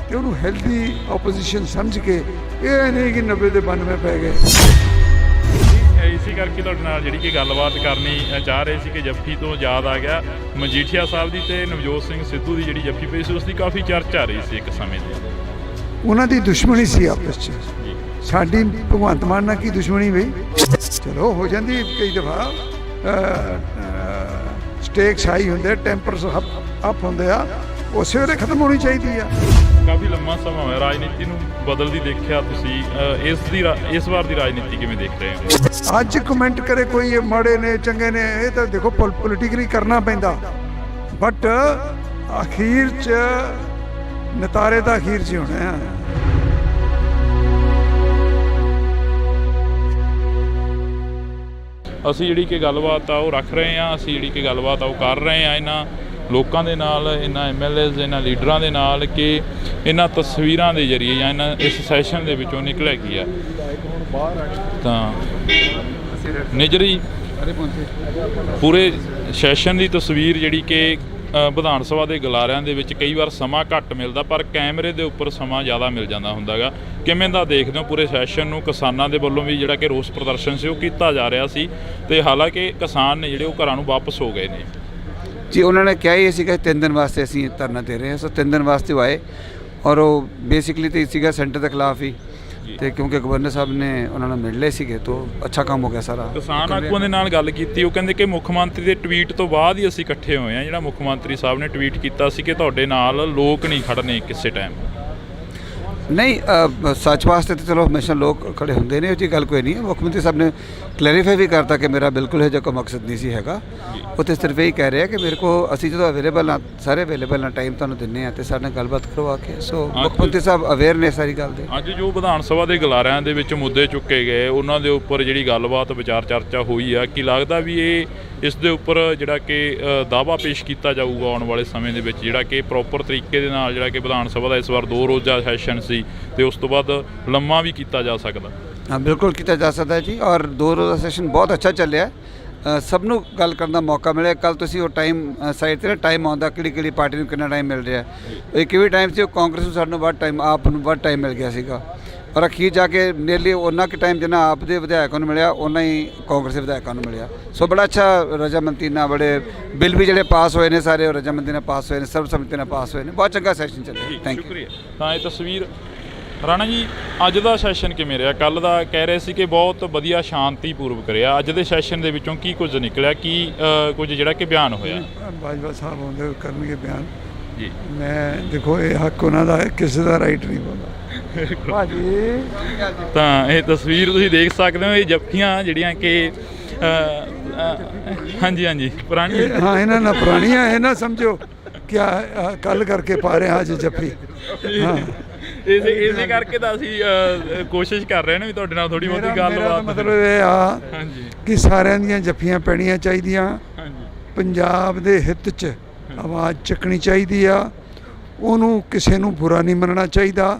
[SPEAKER 2] ਤੇ ਉਹਨੂੰ ਹੈਲਦੀ ਆਪੋਜੀਸ਼ਨ ਸਮਝ ਕੇ, ਇਹ ਨਹੀਂ ਕਿ 90 ਦੇ 92 ਪੈ ਗਏ।
[SPEAKER 1] ਇਸੇ ਕਰਕੇ ਤੁਹਾਡੇ ਨਾਲ ਜਿਹੜੀ ਕਿ ਗੱਲਬਾਤ ਕਰਨੀ ਚਾਹ ਰਹੇ ਸੀ ਕਿ ਜੱਫੀ ਤੋਂ ਯਾਦ ਆ ਗਿਆ ਮਜੀਠੀਆ ਸਾਹਿਬ ਦੀ ਤੇ ਨਵਜੋਤ ਸਿੰਘ ਸਿੱਧੂ ਦੀ ਜਿਹੜੀ ਜੱਫੀ ਪਈ ਸੀ ਉਸ ਦੀ ਕਾਫੀ ਚਰਚਾ ਆ ਰਹੀ ਸੀ ਇੱਕ ਸਮੇਂ ਦੀ। ਉਹਨਾਂ
[SPEAKER 2] ਦੀ ਦੁਸ਼ਮਣੀ ਸੀ ਆਪਸ 'ਚ, ਸਾਡੀ ਭਗਵੰਤ ਮਾਨ ਨਾਲ ਕੀ ਦੁਸ਼ਮਣੀ ਬਈ? ਚਲੋ ਹੋ ਜਾਂਦੀ ਕਈ ਦਫਾ, ਸਟੇਕਸ ਹਾਈ ਹੁੰਦੇ, ਟੈਂਪਰਸ ਅਪ ਹੁੰਦੇ ਆ, ਉਸੇ ਵੇਲੇ ਖਤਮ ਹੋਣੀ ਚਾਹੀਦੀ ਆ।
[SPEAKER 1] ਕਾਫੀ ਲੰਮਾ ਸਮਾਂ ਹੋਇਆ ਰਾਜਨੀਤੀ ਨੂੰ ਬਦਲਦੀ ਦੇਖਿਆ ਤੁਸੀਂ, ਇਸ ਵਾਰ ਦੀ ਰਾਜਨੀਤੀ ਕਿਵੇਂ ਦੇਖ ਰਹੇ ਹੋ?
[SPEAKER 2] ਅੱਜ ਕਮੈਂਟ ਕਰੇ ਕੋਈ ਇਹ ਮਾੜੇ ਨੇ ਚੰਗੇ ਨੇ, ਇਹ ਤਾਂ ਦੇਖੋ ਪੋਲੀਟੀਕਲੀ ਕਰਨਾ ਪੈਂਦਾ, ਬਟ ਅਖੀਰ 'ਚ ਨਤਾਰੇ ਤਾਂ ਅਖੀਰ 'ਚ ਹੀ ਹੋਣੇ ਆ।
[SPEAKER 1] ਅਸੀਂ ਜਿਹੜੀ ਕਿ ਗੱਲਬਾਤ ਆ ਉਹ ਰੱਖ ਰਹੇ ਹਾਂ, ਅਸੀਂ ਜਿਹੜੀ ਕਿ ਗੱਲਬਾਤ ਆ ਉਹ ਕਰ ਰਹੇ ਹਾਂ ਇਹਨਾਂ ਲੋਕਾਂ ਦੇ ਨਾਲ, ਇਹਨਾਂ MLAs, ਇਹਨਾਂ ਲੀਡਰਾਂ ਦੇ ਨਾਲ ਕਿ ਇਹਨਾਂ ਤਸਵੀਰਾਂ ਦੇ ਜ਼ਰੀਏ ਜਾਂ ਇਹਨਾਂ ਇਸ ਸੈਸ਼ਨ ਦੇ ਵਿੱਚੋਂ ਨਿਕਲਿਆ ਕੀ ਆ। ਤਾਂ ਨਿਜਰੀ ਪੂਰੇ ਸੈਸ਼ਨ ਦੀ ਤਸਵੀਰ ਜਿਹੜੀ ਕਿ ਵਿਧਾਨ ਸਭਾ ਦੇ ਗਲਾਰਿਆਂ ਦੇ ਵਿੱਚ ਕਈ ਵਾਰ ਸਮਾਂ ਘੱਟ ਮਿਲਦਾ, ਪਰ ਕੈਮਰੇ ਦੇ ਉੱਪਰ ਸਮਾਂ ਜ਼ਿਆਦਾ ਮਿਲ ਜਾਂਦਾ ਹੁੰਦਾ ਗਾ। ਕਿਵੇਂ ਦਾ ਦੇਖਦੇ ਹੋ ਪੂਰੇ ਸੈਸ਼ਨ ਨੂੰ? ਕਿਸਾਨਾਂ ਦੇ ਵੱਲੋਂ ਵੀ ਜਿਹੜਾ ਕਿ ਰੋਸ ਪ੍ਰਦਰਸ਼ਨ ਸੀ ਉਹ ਕੀਤਾ ਜਾ ਰਿਹਾ ਸੀ, ਤੇ ਹਾਲਾਂਕਿ ਕਿਸਾਨ ਨੇ ਜਿਹੜੇ ਉਹ ਘਰਾਂ ਨੂੰ ਵਾਪਸ ਹੋ ਗਏ ਨੇ।
[SPEAKER 3] ਜੀ ਉਹਨਾਂ ਨੇ ਕਿਹਾ ਹੀ ਸੀਗਾ 3 ਦਿਨ ਵਾਸਤੇ ਅਸੀਂ ਧਰਨਾ ਦੇ ਰਹੇ ਹਾਂ, ਸੋ 3 ਦਿਨ ਵਾਸਤੇ ਉਹ ਆਏ ਔਰ ਉਹ ਬੇਸਿਕਲੀ ਤਾਂ ਸੀਗਾ ਸੈਂਟਰ ਦੇ ਖਿਲਾਫ ਹੀ, ਤੇ ਕਿਉਂਕਿ ਗਵਰਨਰ ਸਾਹਿਬ ਨੇ ਉਹਨਾਂ ਨੂੰ ਮਿਲ ਲਏ ਸੀਗੇ ਤਾਂ ਅੱਛਾ ਕੰਮ ਹੋ ਗਿਆ ਸਾਰਾ।
[SPEAKER 1] ਕਿਸਾਨ ਆਗੂਆਂ ਦੇ ਨਾਲ ਗੱਲ ਕੀਤੀ, ਉਹ ਕਹਿੰਦੇ ਕਿ ਮੁੱਖ ਮੰਤਰੀ ਦੇ ਟਵੀਟ ਤੋਂ ਬਾਅਦ ਹੀ ਅਸੀਂ ਇਕੱਠੇ ਹੋਏ ਹਾਂ। ਜਿਹੜਾ ਮੁੱਖ ਮੰਤਰੀ ਸਾਹਿਬ ਨੇ ਟਵੀਟ ਕੀਤਾ ਸੀ ਕਿ ਤੁਹਾਡੇ ਨਾਲ ਲੋਕ ਨਹੀਂ ਖੜਨੇ ਕਿਸੇ ਟਾਈਮ।
[SPEAKER 3] ਨਹੀਂ, ਸੱਚ ਵਾਸਤੇ ਤਾਂ ਚਲੋ ਹਮੇਸ਼ਾ ਲੋਕ ਖੜੇ ਹੁੰਦੇ ਨੇ, ਉਹ ਜੀ ਗੱਲ ਕੋਈ ਨਹੀਂ ਹੈ। ਮੁੱਖ ਮੰਤਰੀ ਸਾਹਿਬ ਨੇ ਕਲੈਰੀਫਾਈ ਵੀ ਕਰਤਾ ਕਿ ਮੇਰਾ ਬਿਲਕੁਲ ਇਹ ਜਿਹਾ ਕੋਈ ਮਕਸਦ ਨਹੀਂ ਸੀ ਹੈਗਾ। ਉਹ ਤਾਂ ਸਿਰਫ ਇਹੀ ਕਹਿ ਰਹੇ ਕਿ ਮੇਰੇ ਕੋ ਅਸੀਂ ਜਦੋਂ ਅਵੇਲੇਬਲ ਹਾਂ, ਸਾਰੇ ਅਵੇਲੇਬਲ ਹਾਂ, ਟਾਈਮ ਤੁਹਾਨੂੰ ਦਿੰਦੇ ਹਾਂ ਅਤੇ ਸਾਡੇ ਨਾਲ ਗੱਲਬਾਤ ਕਰੋ ਆ ਕੇ। ਸੋ ਮੁੱਖ ਮੰਤਰੀ ਸਾਹਿਬ ਅਵੇਅਰ ਨੇ ਸਾਰੀ ਗੱਲ ਦੇ।
[SPEAKER 1] ਅੱਜ ਜੋ ਵਿਧਾਨ ਸਭਾ ਦੇ ਗਲਾਰਿਆਂ ਦੇ ਵਿੱਚ ਮੁੱਦੇ ਚੁੱਕੇ ਗਏ, ਉਹਨਾਂ ਦੇ ਉੱਪਰ ਜਿਹੜੀ ਗੱਲਬਾਤ ਵਿਚਾਰ ਚਰਚਾ ਹੋਈ ਆ, ਕੀ ਲੱਗਦਾ ਵੀ ਇਸ ਦੇ ਉੱਪਰ ਜਿਹੜਾ ਕਿ ਦਾਅਵਾ ਪੇਸ਼ ਕੀਤਾ ਜਾਊਗਾ ਆਉਣ ਵਾਲੇ ਸਮੇਂ ਦੇ ਵਿੱਚ, ਜਿਹੜਾ ਕਿ ਪ੍ਰੋਪਰ ਤਰੀਕੇ ਦੇ ਨਾਲ ਜਿਹੜਾ ਕਿ ਵਿਧਾਨ ਸਭਾ ਦਾ ਇਸ ਵਾਰ 2 ਰੋਜ਼ਾ ਸੈਸ਼ਨ ਸੀ ਤੇ ਉਸ ਤੋਂ ਬਾਅਦ ਲੰਮਾ ਵੀ ਕੀਤਾ ਜਾ ਸਕਦਾ?
[SPEAKER 3] ਹਾਂ, ਬਿਲਕੁਲ ਕੀਤਾ ਜਾ ਸਕਦਾ ਜੀ, ਔਰ 2 ਰੋਜ਼ਾ ਸੈਸ਼ਨ ਬਹੁਤ ਅੱਛਾ ਚੱਲਿਆ। ਸਭ ਨੂੰ ਗੱਲ ਕਰਨ ਦਾ ਮੌਕਾ ਮਿਲਿਆ। ਕੱਲ੍ਹ ਤੁਸੀਂ ਉਹ ਟਾਈਮ ਸਾਈਡ 'ਤੇ ਨਾ ਟਾਈਮ ਆਉਂਦਾ ਕਿਹੜੀ ਪਾਰਟੀ ਨੂੰ ਕਿੰਨਾ ਟਾਈਮ ਮਿਲ ਰਿਹਾ। ਇੱਕ ਵੀ ਟਾਈਮ ਸੀ ਉਹ ਕਾਂਗਰਸ ਨੂੰ ਸਾਨੂੰ ਵੱਧ ਟਾਈਮ, ਆਪ ਨੂੰ ਵੱਧ ਟਾਈਮ ਮਿਲ ਗਿਆ ਸੀਗਾ, ਔਰ ਅਖੀਰ ਜਾ ਕੇ ਨੀਅਰਲੀ ਉਹਨਾਂ ਕੁ ਟਾਈਮ ਜਿੰਨਾ ਆਪ ਦੇ ਵਿਧਾਇਕਾਂ ਨੂੰ ਮਿਲਿਆ ਉਹਨਾਂ ਹੀ ਕਾਂਗਰਸ ਦੇ ਵਿਧਾਇਕਾਂ ਨੂੰ ਮਿਲਿਆ। ਸੋ ਬੜਾ ਅੱਛਾ ਰਜਾਮੰਦੀ ਨਾਲ, ਬੜੇ ਬਿੱਲ ਵੀ ਜਿਹੜੇ ਪਾਸ ਹੋਏ ਨੇ ਸਾਰੇ ਉਹ ਰਜਾਮੰਦੀ ਨਾਲ ਪਾਸ ਹੋਏ ਨੇ, ਸਰਬਸੰਮਤੀ ਨਾਲ ਪਾਸ ਹੋਏ ਨੇ। ਬਹੁਤ ਚੰਗਾ ਸੈਸ਼ਨ ਚੱਲਿਆ। Thank you.
[SPEAKER 1] ਸ਼ੁਕਰੀਆ। ਤਾਂ ਇਹ ਤਸਵੀਰ ਰਾਣਾ ਜੀ, ਅੱਜ ਦਾ ਸੈਸ਼ਨ ਕਿਵੇਂ ਰਿਹਾ? ਕੱਲ੍ਹ ਦਾ ਕਹਿ ਰਹੇ ਸੀ ਕਿ ਬਹੁਤ ਵਧੀਆ ਸ਼ਾਂਤੀਪੂਰਵਕ ਰਿਹਾ। ਅੱਜ ਦੇ ਸੈਸ਼ਨ ਦੇ ਵਿੱਚੋਂ ਕੀ ਕੁਝ ਨਿਕਲਿਆ, ਕੀ ਕੁਝ ਜਿਹੜਾ ਕਿ ਬਿਆਨ ਹੋਇਆ?
[SPEAKER 2] ਬਾਜਵਾ ਸਾਹਿਬ ਆਉਂਦੇ ਕਰਨਗੇ ਬਿਆਨ
[SPEAKER 1] ਜੀ।
[SPEAKER 2] ਮੈਂ ਦੇਖੋ ਇਹ ਹੱਕ ਉਹਨਾਂ ਦਾ, ਕਿਸੇ ਦਾ ਰਾਈਟ ਨਹੀਂ ਬੋਲਦਾ ਭਾਜੀ।
[SPEAKER 1] ਤਾਂ ਇਹ ਤਸਵੀਰ ਤੁਸੀਂ ਦੇਖ ਸਕਦੇ ਹੋ, ਇਹ ਜੱਫੀਆਂ ਜਿਹੜੀਆਂ ਕਿ ਹਾਂਜੀ ਪੁਰਾਣੀ,
[SPEAKER 2] ਹਾਂ ਇਹਨਾਂ ਨਾਲ ਪੁਰਾਣੀਆਂ, ਇਹ ਨਾ ਸਮਝੋ ਕਿ ਕੱਲ ਕਰਕੇ ਪਾ ਰਹੇ ਹਾਂ ਅੱਜ ਜੱਫੀ। ਹਾਂ,
[SPEAKER 1] ਇਸੇ ਕਰਕੇ ਤਾਂ ਅਸੀਂ ਕੋਸ਼ਿਸ਼ ਕਰ ਰਹੇ ਨੇ ਵੀ ਤੁਹਾਡੇ ਨਾਲ ਥੋੜੀ ਬਹੁਤੀ ਗੱਲਬਾਤ।
[SPEAKER 2] ਮਤਲਬ ਇਹ ਆ ਕਿ ਸਾਰਿਆਂ ਦੀਆਂ ਜੱਫੀਆਂ ਪੈਣੀਆਂ ਚਾਹੀਦੀਆਂ, ਪੰਜਾਬ ਦੇ ਹਿੱਤ 'ਚ ਆਵਾਜ਼ ਚੱਕਣੀ ਚਾਹੀਦੀ ਆ, ਉਹਨੂੰ ਕਿਸੇ ਨੂੰ ਬੁਰਾ ਨਹੀਂ ਮੰਨਣਾ ਚਾਹੀਦਾ,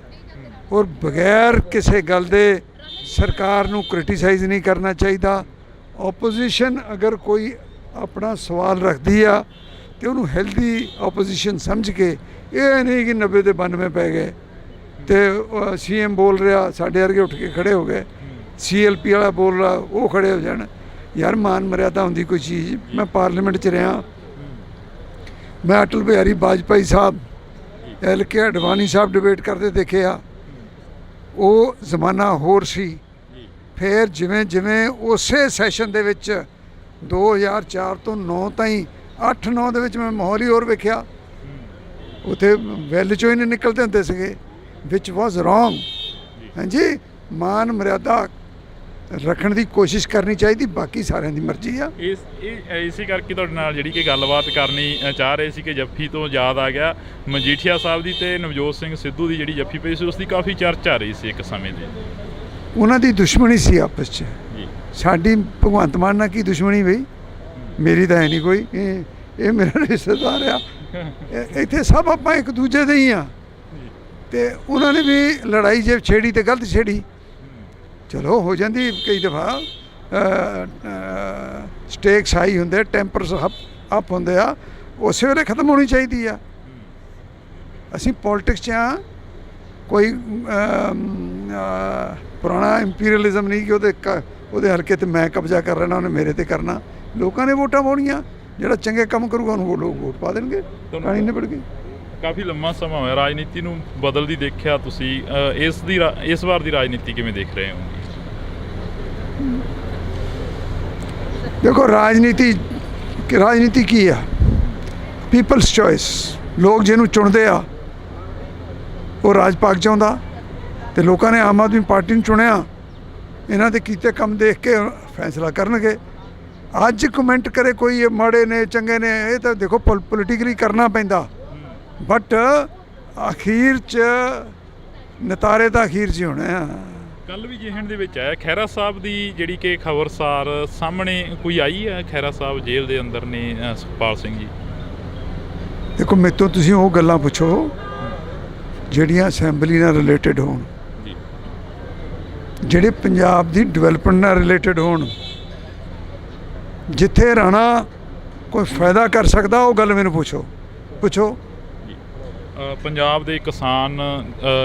[SPEAKER 2] ਔਰ ਬਗੈਰ ਕਿਸੇ ਗੱਲ ਦੇ ਸਰਕਾਰ ਨੂੰ ਕ੍ਰਿਟੀਸਾਈਜ਼ ਨਹੀਂ ਕਰਨਾ ਚਾਹੀਦਾ। ਓਪੋਜੀਸ਼ਨ ਅਗਰ ਕੋਈ ਆਪਣਾ ਸਵਾਲ ਰੱਖਦੀ ਆ ਤੇ ਉਹਨੂੰ ਹੈਲਦੀ ਆਪੋਜੀਸ਼ਨ ਸਮਝ ਕੇ, ਇਹ ਨਹੀਂ ਕਿ 90 ਦੇ 92 ਪੈ ਗਏ ਤੇ CM ਬੋਲ ਰਿਹਾ ਸਾਡੇ ਵਰਗੇ ਉੱਠ ਕੇ ਖੜੇ ਹੋ ਗਏ, CLP ਵਾਲਾ ਬੋਲ ਰਿਹਾ ਉਹ ਖੜੇ ਹੋ ਜਾਣ। ਯਾਰ ਮਾਨ ਮਰਿਆਦਾ ਹੁੰਦੀ ਕੋਈ ਚੀਜ਼। ਮੈਂ ਪਾਰਲੀਮੈਂਟ 'ਚ ਰਿਹਾ, ਮੈਂ ਅਟਲ ਬਿਹਾਰੀ ਵਾਜਪਾਈ ਸਾਹਿਬ, LK ਅਡਵਾਨੀ ਸਾਹਿਬ ਡਿਬੇਟ ਕਰਦੇ ਦੇਖੇ ਆ। ਉਹ ਜ਼ਮਾਨਾ ਹੋਰ ਸੀ, ਫਿਰ ਜਿਵੇਂ ਜਿਵੇਂ ਉਸੇ ਸੈਸ਼ਨ ਦੇ ਵਿੱਚ 2004 ਤੋਂ 9 ਤਾਈਂ 8-9 ਦੇ ਵਿੱਚ ਮੈਂ ਮਾਹੌਲ ਹੀ ਹੋਰ ਵੇਖਿਆ। ਉੱਥੇ ਵੈਲ ਚੋਂ ਹੀ ਨਹੀਂ ਨਿਕਲਦੇ ਹੁੰਦੇ ਸੀਗੇ, ਵਿਚ ਵਾਜ਼ ਰੋਂਗ। ਹਾਂਜੀ, ਮਾਨ ਮਰਿਆਦਾ ਰੱਖਣ ਦੀ ਕੋਸ਼ਿਸ਼ ਕਰਨੀ ਚਾਹੀਦੀ, ਬਾਕੀ ਸਾਰਿਆਂ ਦੀ ਮਰਜ਼ੀ ਆ।
[SPEAKER 1] ਇਸੇ ਕਰਕੇ ਤੁਹਾਡੇ ਨਾਲ ਜਿਹੜੀ ਕਿ ਗੱਲਬਾਤ ਕਰਨੀ ਚਾਹ ਰਹੇ ਸੀ ਕਿ ਜੱਫੀ ਤੋਂ ਯਾਦ ਆ ਗਿਆ ਮਜੀਠੀਆ ਸਾਹਿਬ ਦੀ ਤੇ ਨਵਜੋਤ ਸਿੰਘ ਸਿੱਧੂ ਦੀ ਜਿਹੜੀ ਜੱਫੀ ਪਈ ਸੀ, ਉਸ ਦੀ ਕਾਫੀ ਚਰਚਾ ਰਹੀ ਸੀ ਇੱਕ ਸਮੇਂ ਦੀ।
[SPEAKER 2] ਉਹਨਾਂ ਦੀ ਦੁਸ਼ਮਣੀ ਸੀ ਆਪਸ 'ਚ। ਸਾਡੀ ਭਗਵੰਤ ਮਾਨ ਨਾਲ ਕੀ ਦੁਸ਼ਮਣੀ ਬਈ? ਮੇਰੀ ਤਾਂ ਹੈ ਨਹੀਂ ਕੋਈ। ਇਹ ਮੇਰਾ ਰਿਸ਼ਤੇਦਾਰ ਆ, ਇੱਥੇ ਸਭ ਆਪਾਂ ਇੱਕ ਦੂਜੇ ਦੇ ਹੀ ਆ। ਤੇ ਉਹਨਾਂ ਨੇ ਵੀ ਲੜਾਈ ਜੇ ਛੇੜੀ ਤੇ ਗਲਤ ਛੇੜੀ, ਚਲੋ ਹੋ ਜਾਂਦੀ ਕਈ ਦਫਾ। ਸਟੇਕਸ ਹਾਈ ਹੁੰਦੇ, ਟੈਂਪਰਸ ਅਪ ਹੁੰਦੇ ਆ, ਉਸੇ ਵੇਲੇ ਖਤਮ ਹੋਣੀ ਚਾਹੀਦੀ ਆ। ਅਸੀਂ ਪੋਲਿਟਿਕਸ 'ਚ ਆ, ਕੋਈ ਪੁਰਾਣਾ ਇੰਪੀਰੀਅਲਿਜ਼ਮ ਨਹੀਂ ਕਿ ਉਹਦੇ ਹਲਕੇ ਤੇ ਮੈਂ ਕਬਜ਼ਾ ਕਰ ਲੈਣਾ, ਉਹਨੇ ਮੇਰੇ ਤੇ ਕਰਨਾ। ਲੋਕਾਂ ਨੇ ਵੋਟਾਂ ਪਾਉਣੀਆਂ, ਜਿਹੜਾ ਚੰਗੇ ਕੰਮ ਕਰੂਗਾ ਉਹਨੂੰ ਲੋਕ ਵੋਟ ਪਾ ਦੇਣਗੇ, ਕਹਾਣੀ ਨਿਬੜ ਗਈ।
[SPEAKER 1] ਕਾਫੀ ਲੰਮਾ ਸਮਾਂ ਹੋਇਆ ਰਾਜਨੀਤੀ ਨੂੰ ਬਦਲਦੀ ਦੇਖਿਆ ਤੁਸੀਂ, ਇਸ ਵਾਰ ਦੀ ਰਾਜਨੀਤੀ ਕਿਵੇਂ ਦੇਖ ਰਹੇ ਹੋ?
[SPEAKER 2] ਦੇਖੋ, ਰਾਜਨੀਤੀ ਕੀ ਆ? People's choice. ਲੋਕ ਜਿਹਨੂੰ ਚੁਣਦੇ ਆ ਉਹ ਰਾਜ ਪਾਕ ਚਾਹੁੰਦਾ, ਤੇ ਲੋਕਾਂ ਨੇ ਆਮ ਆਦਮੀ ਪਾਰਟੀ ਨੂੰ ਚੁਣਿਆ। ਇਹਨਾਂ ਦੇ ਕੀਤੇ ਕੰਮ ਦੇਖ ਕੇ ਫੈਸਲਾ ਕਰਨਗੇ। ਅੱਜ ਕਮੈਂਟ ਕਰੇ ਕੋਈ ਇਹ ਮਾੜੇ ਨੇ ਚੰਗੇ ਨੇ, ਇਹ ਤਾਂ ਦੇਖੋ ਪੋਲੀਟੀਕਲੀ ਕਰਨਾ ਪੈਂਦਾ, ਬਟ ਅਖੀਰ 'ਚ ਨਤਾਰੇ ਤਾਂ ਅਖੀਰ 'ਚ ਹੀ ਹੋਣੇ ਆ।
[SPEAKER 1] ਕੱਲ ਵੀ ਜਿਹਣ ਦੇ ਵਿੱਚ ਆਇਆ ਖਹਿਰਾ ਸਾਹਿਬ ਦੀ ਜਿਹੜੀ ਕਿ ਖਬਰਸਾਰ ਸਾਹਮਣੇ ਕੋਈ ਆਈ ਹੈ, ਖਹਿਰਾ ਸਾਹਿਬ ਜੇਲ੍ਹ ਦੇ ਅੰਦਰ ਨੇ ਸੁਖਪਾਲ ਸਿੰਘ ਜੀ।
[SPEAKER 2] ਦੇਖੋ, ਮੇਰੇ ਤੋਂ ਤੁਸੀਂ ਉਹ ਗੱਲਾਂ ਪੁੱਛੋ ਜਿਹੜੀਆਂ ਅਸੈਂਬਲੀ ਨਾਲ ਰਿਲੇਟਡ ਹੋਣ, ਜਿਹੜੇ ਪੰਜਾਬ ਦੀ ਡਿਵੈਲਪਮੈਂਟ ਨਾਲ ਰਿਲੇਟਡ ਹੋਣ। ਜਿੱਥੇ ਰਾਣਾ ਕੋਈ ਫਾਇਦਾ ਕਰ ਸਕਦਾ ਉਹ ਗੱਲ ਮੈਨੂੰ ਪੁੱਛੋ।
[SPEAKER 1] ਪੰਜਾਬ ਦੇ ਕਿਸਾਨ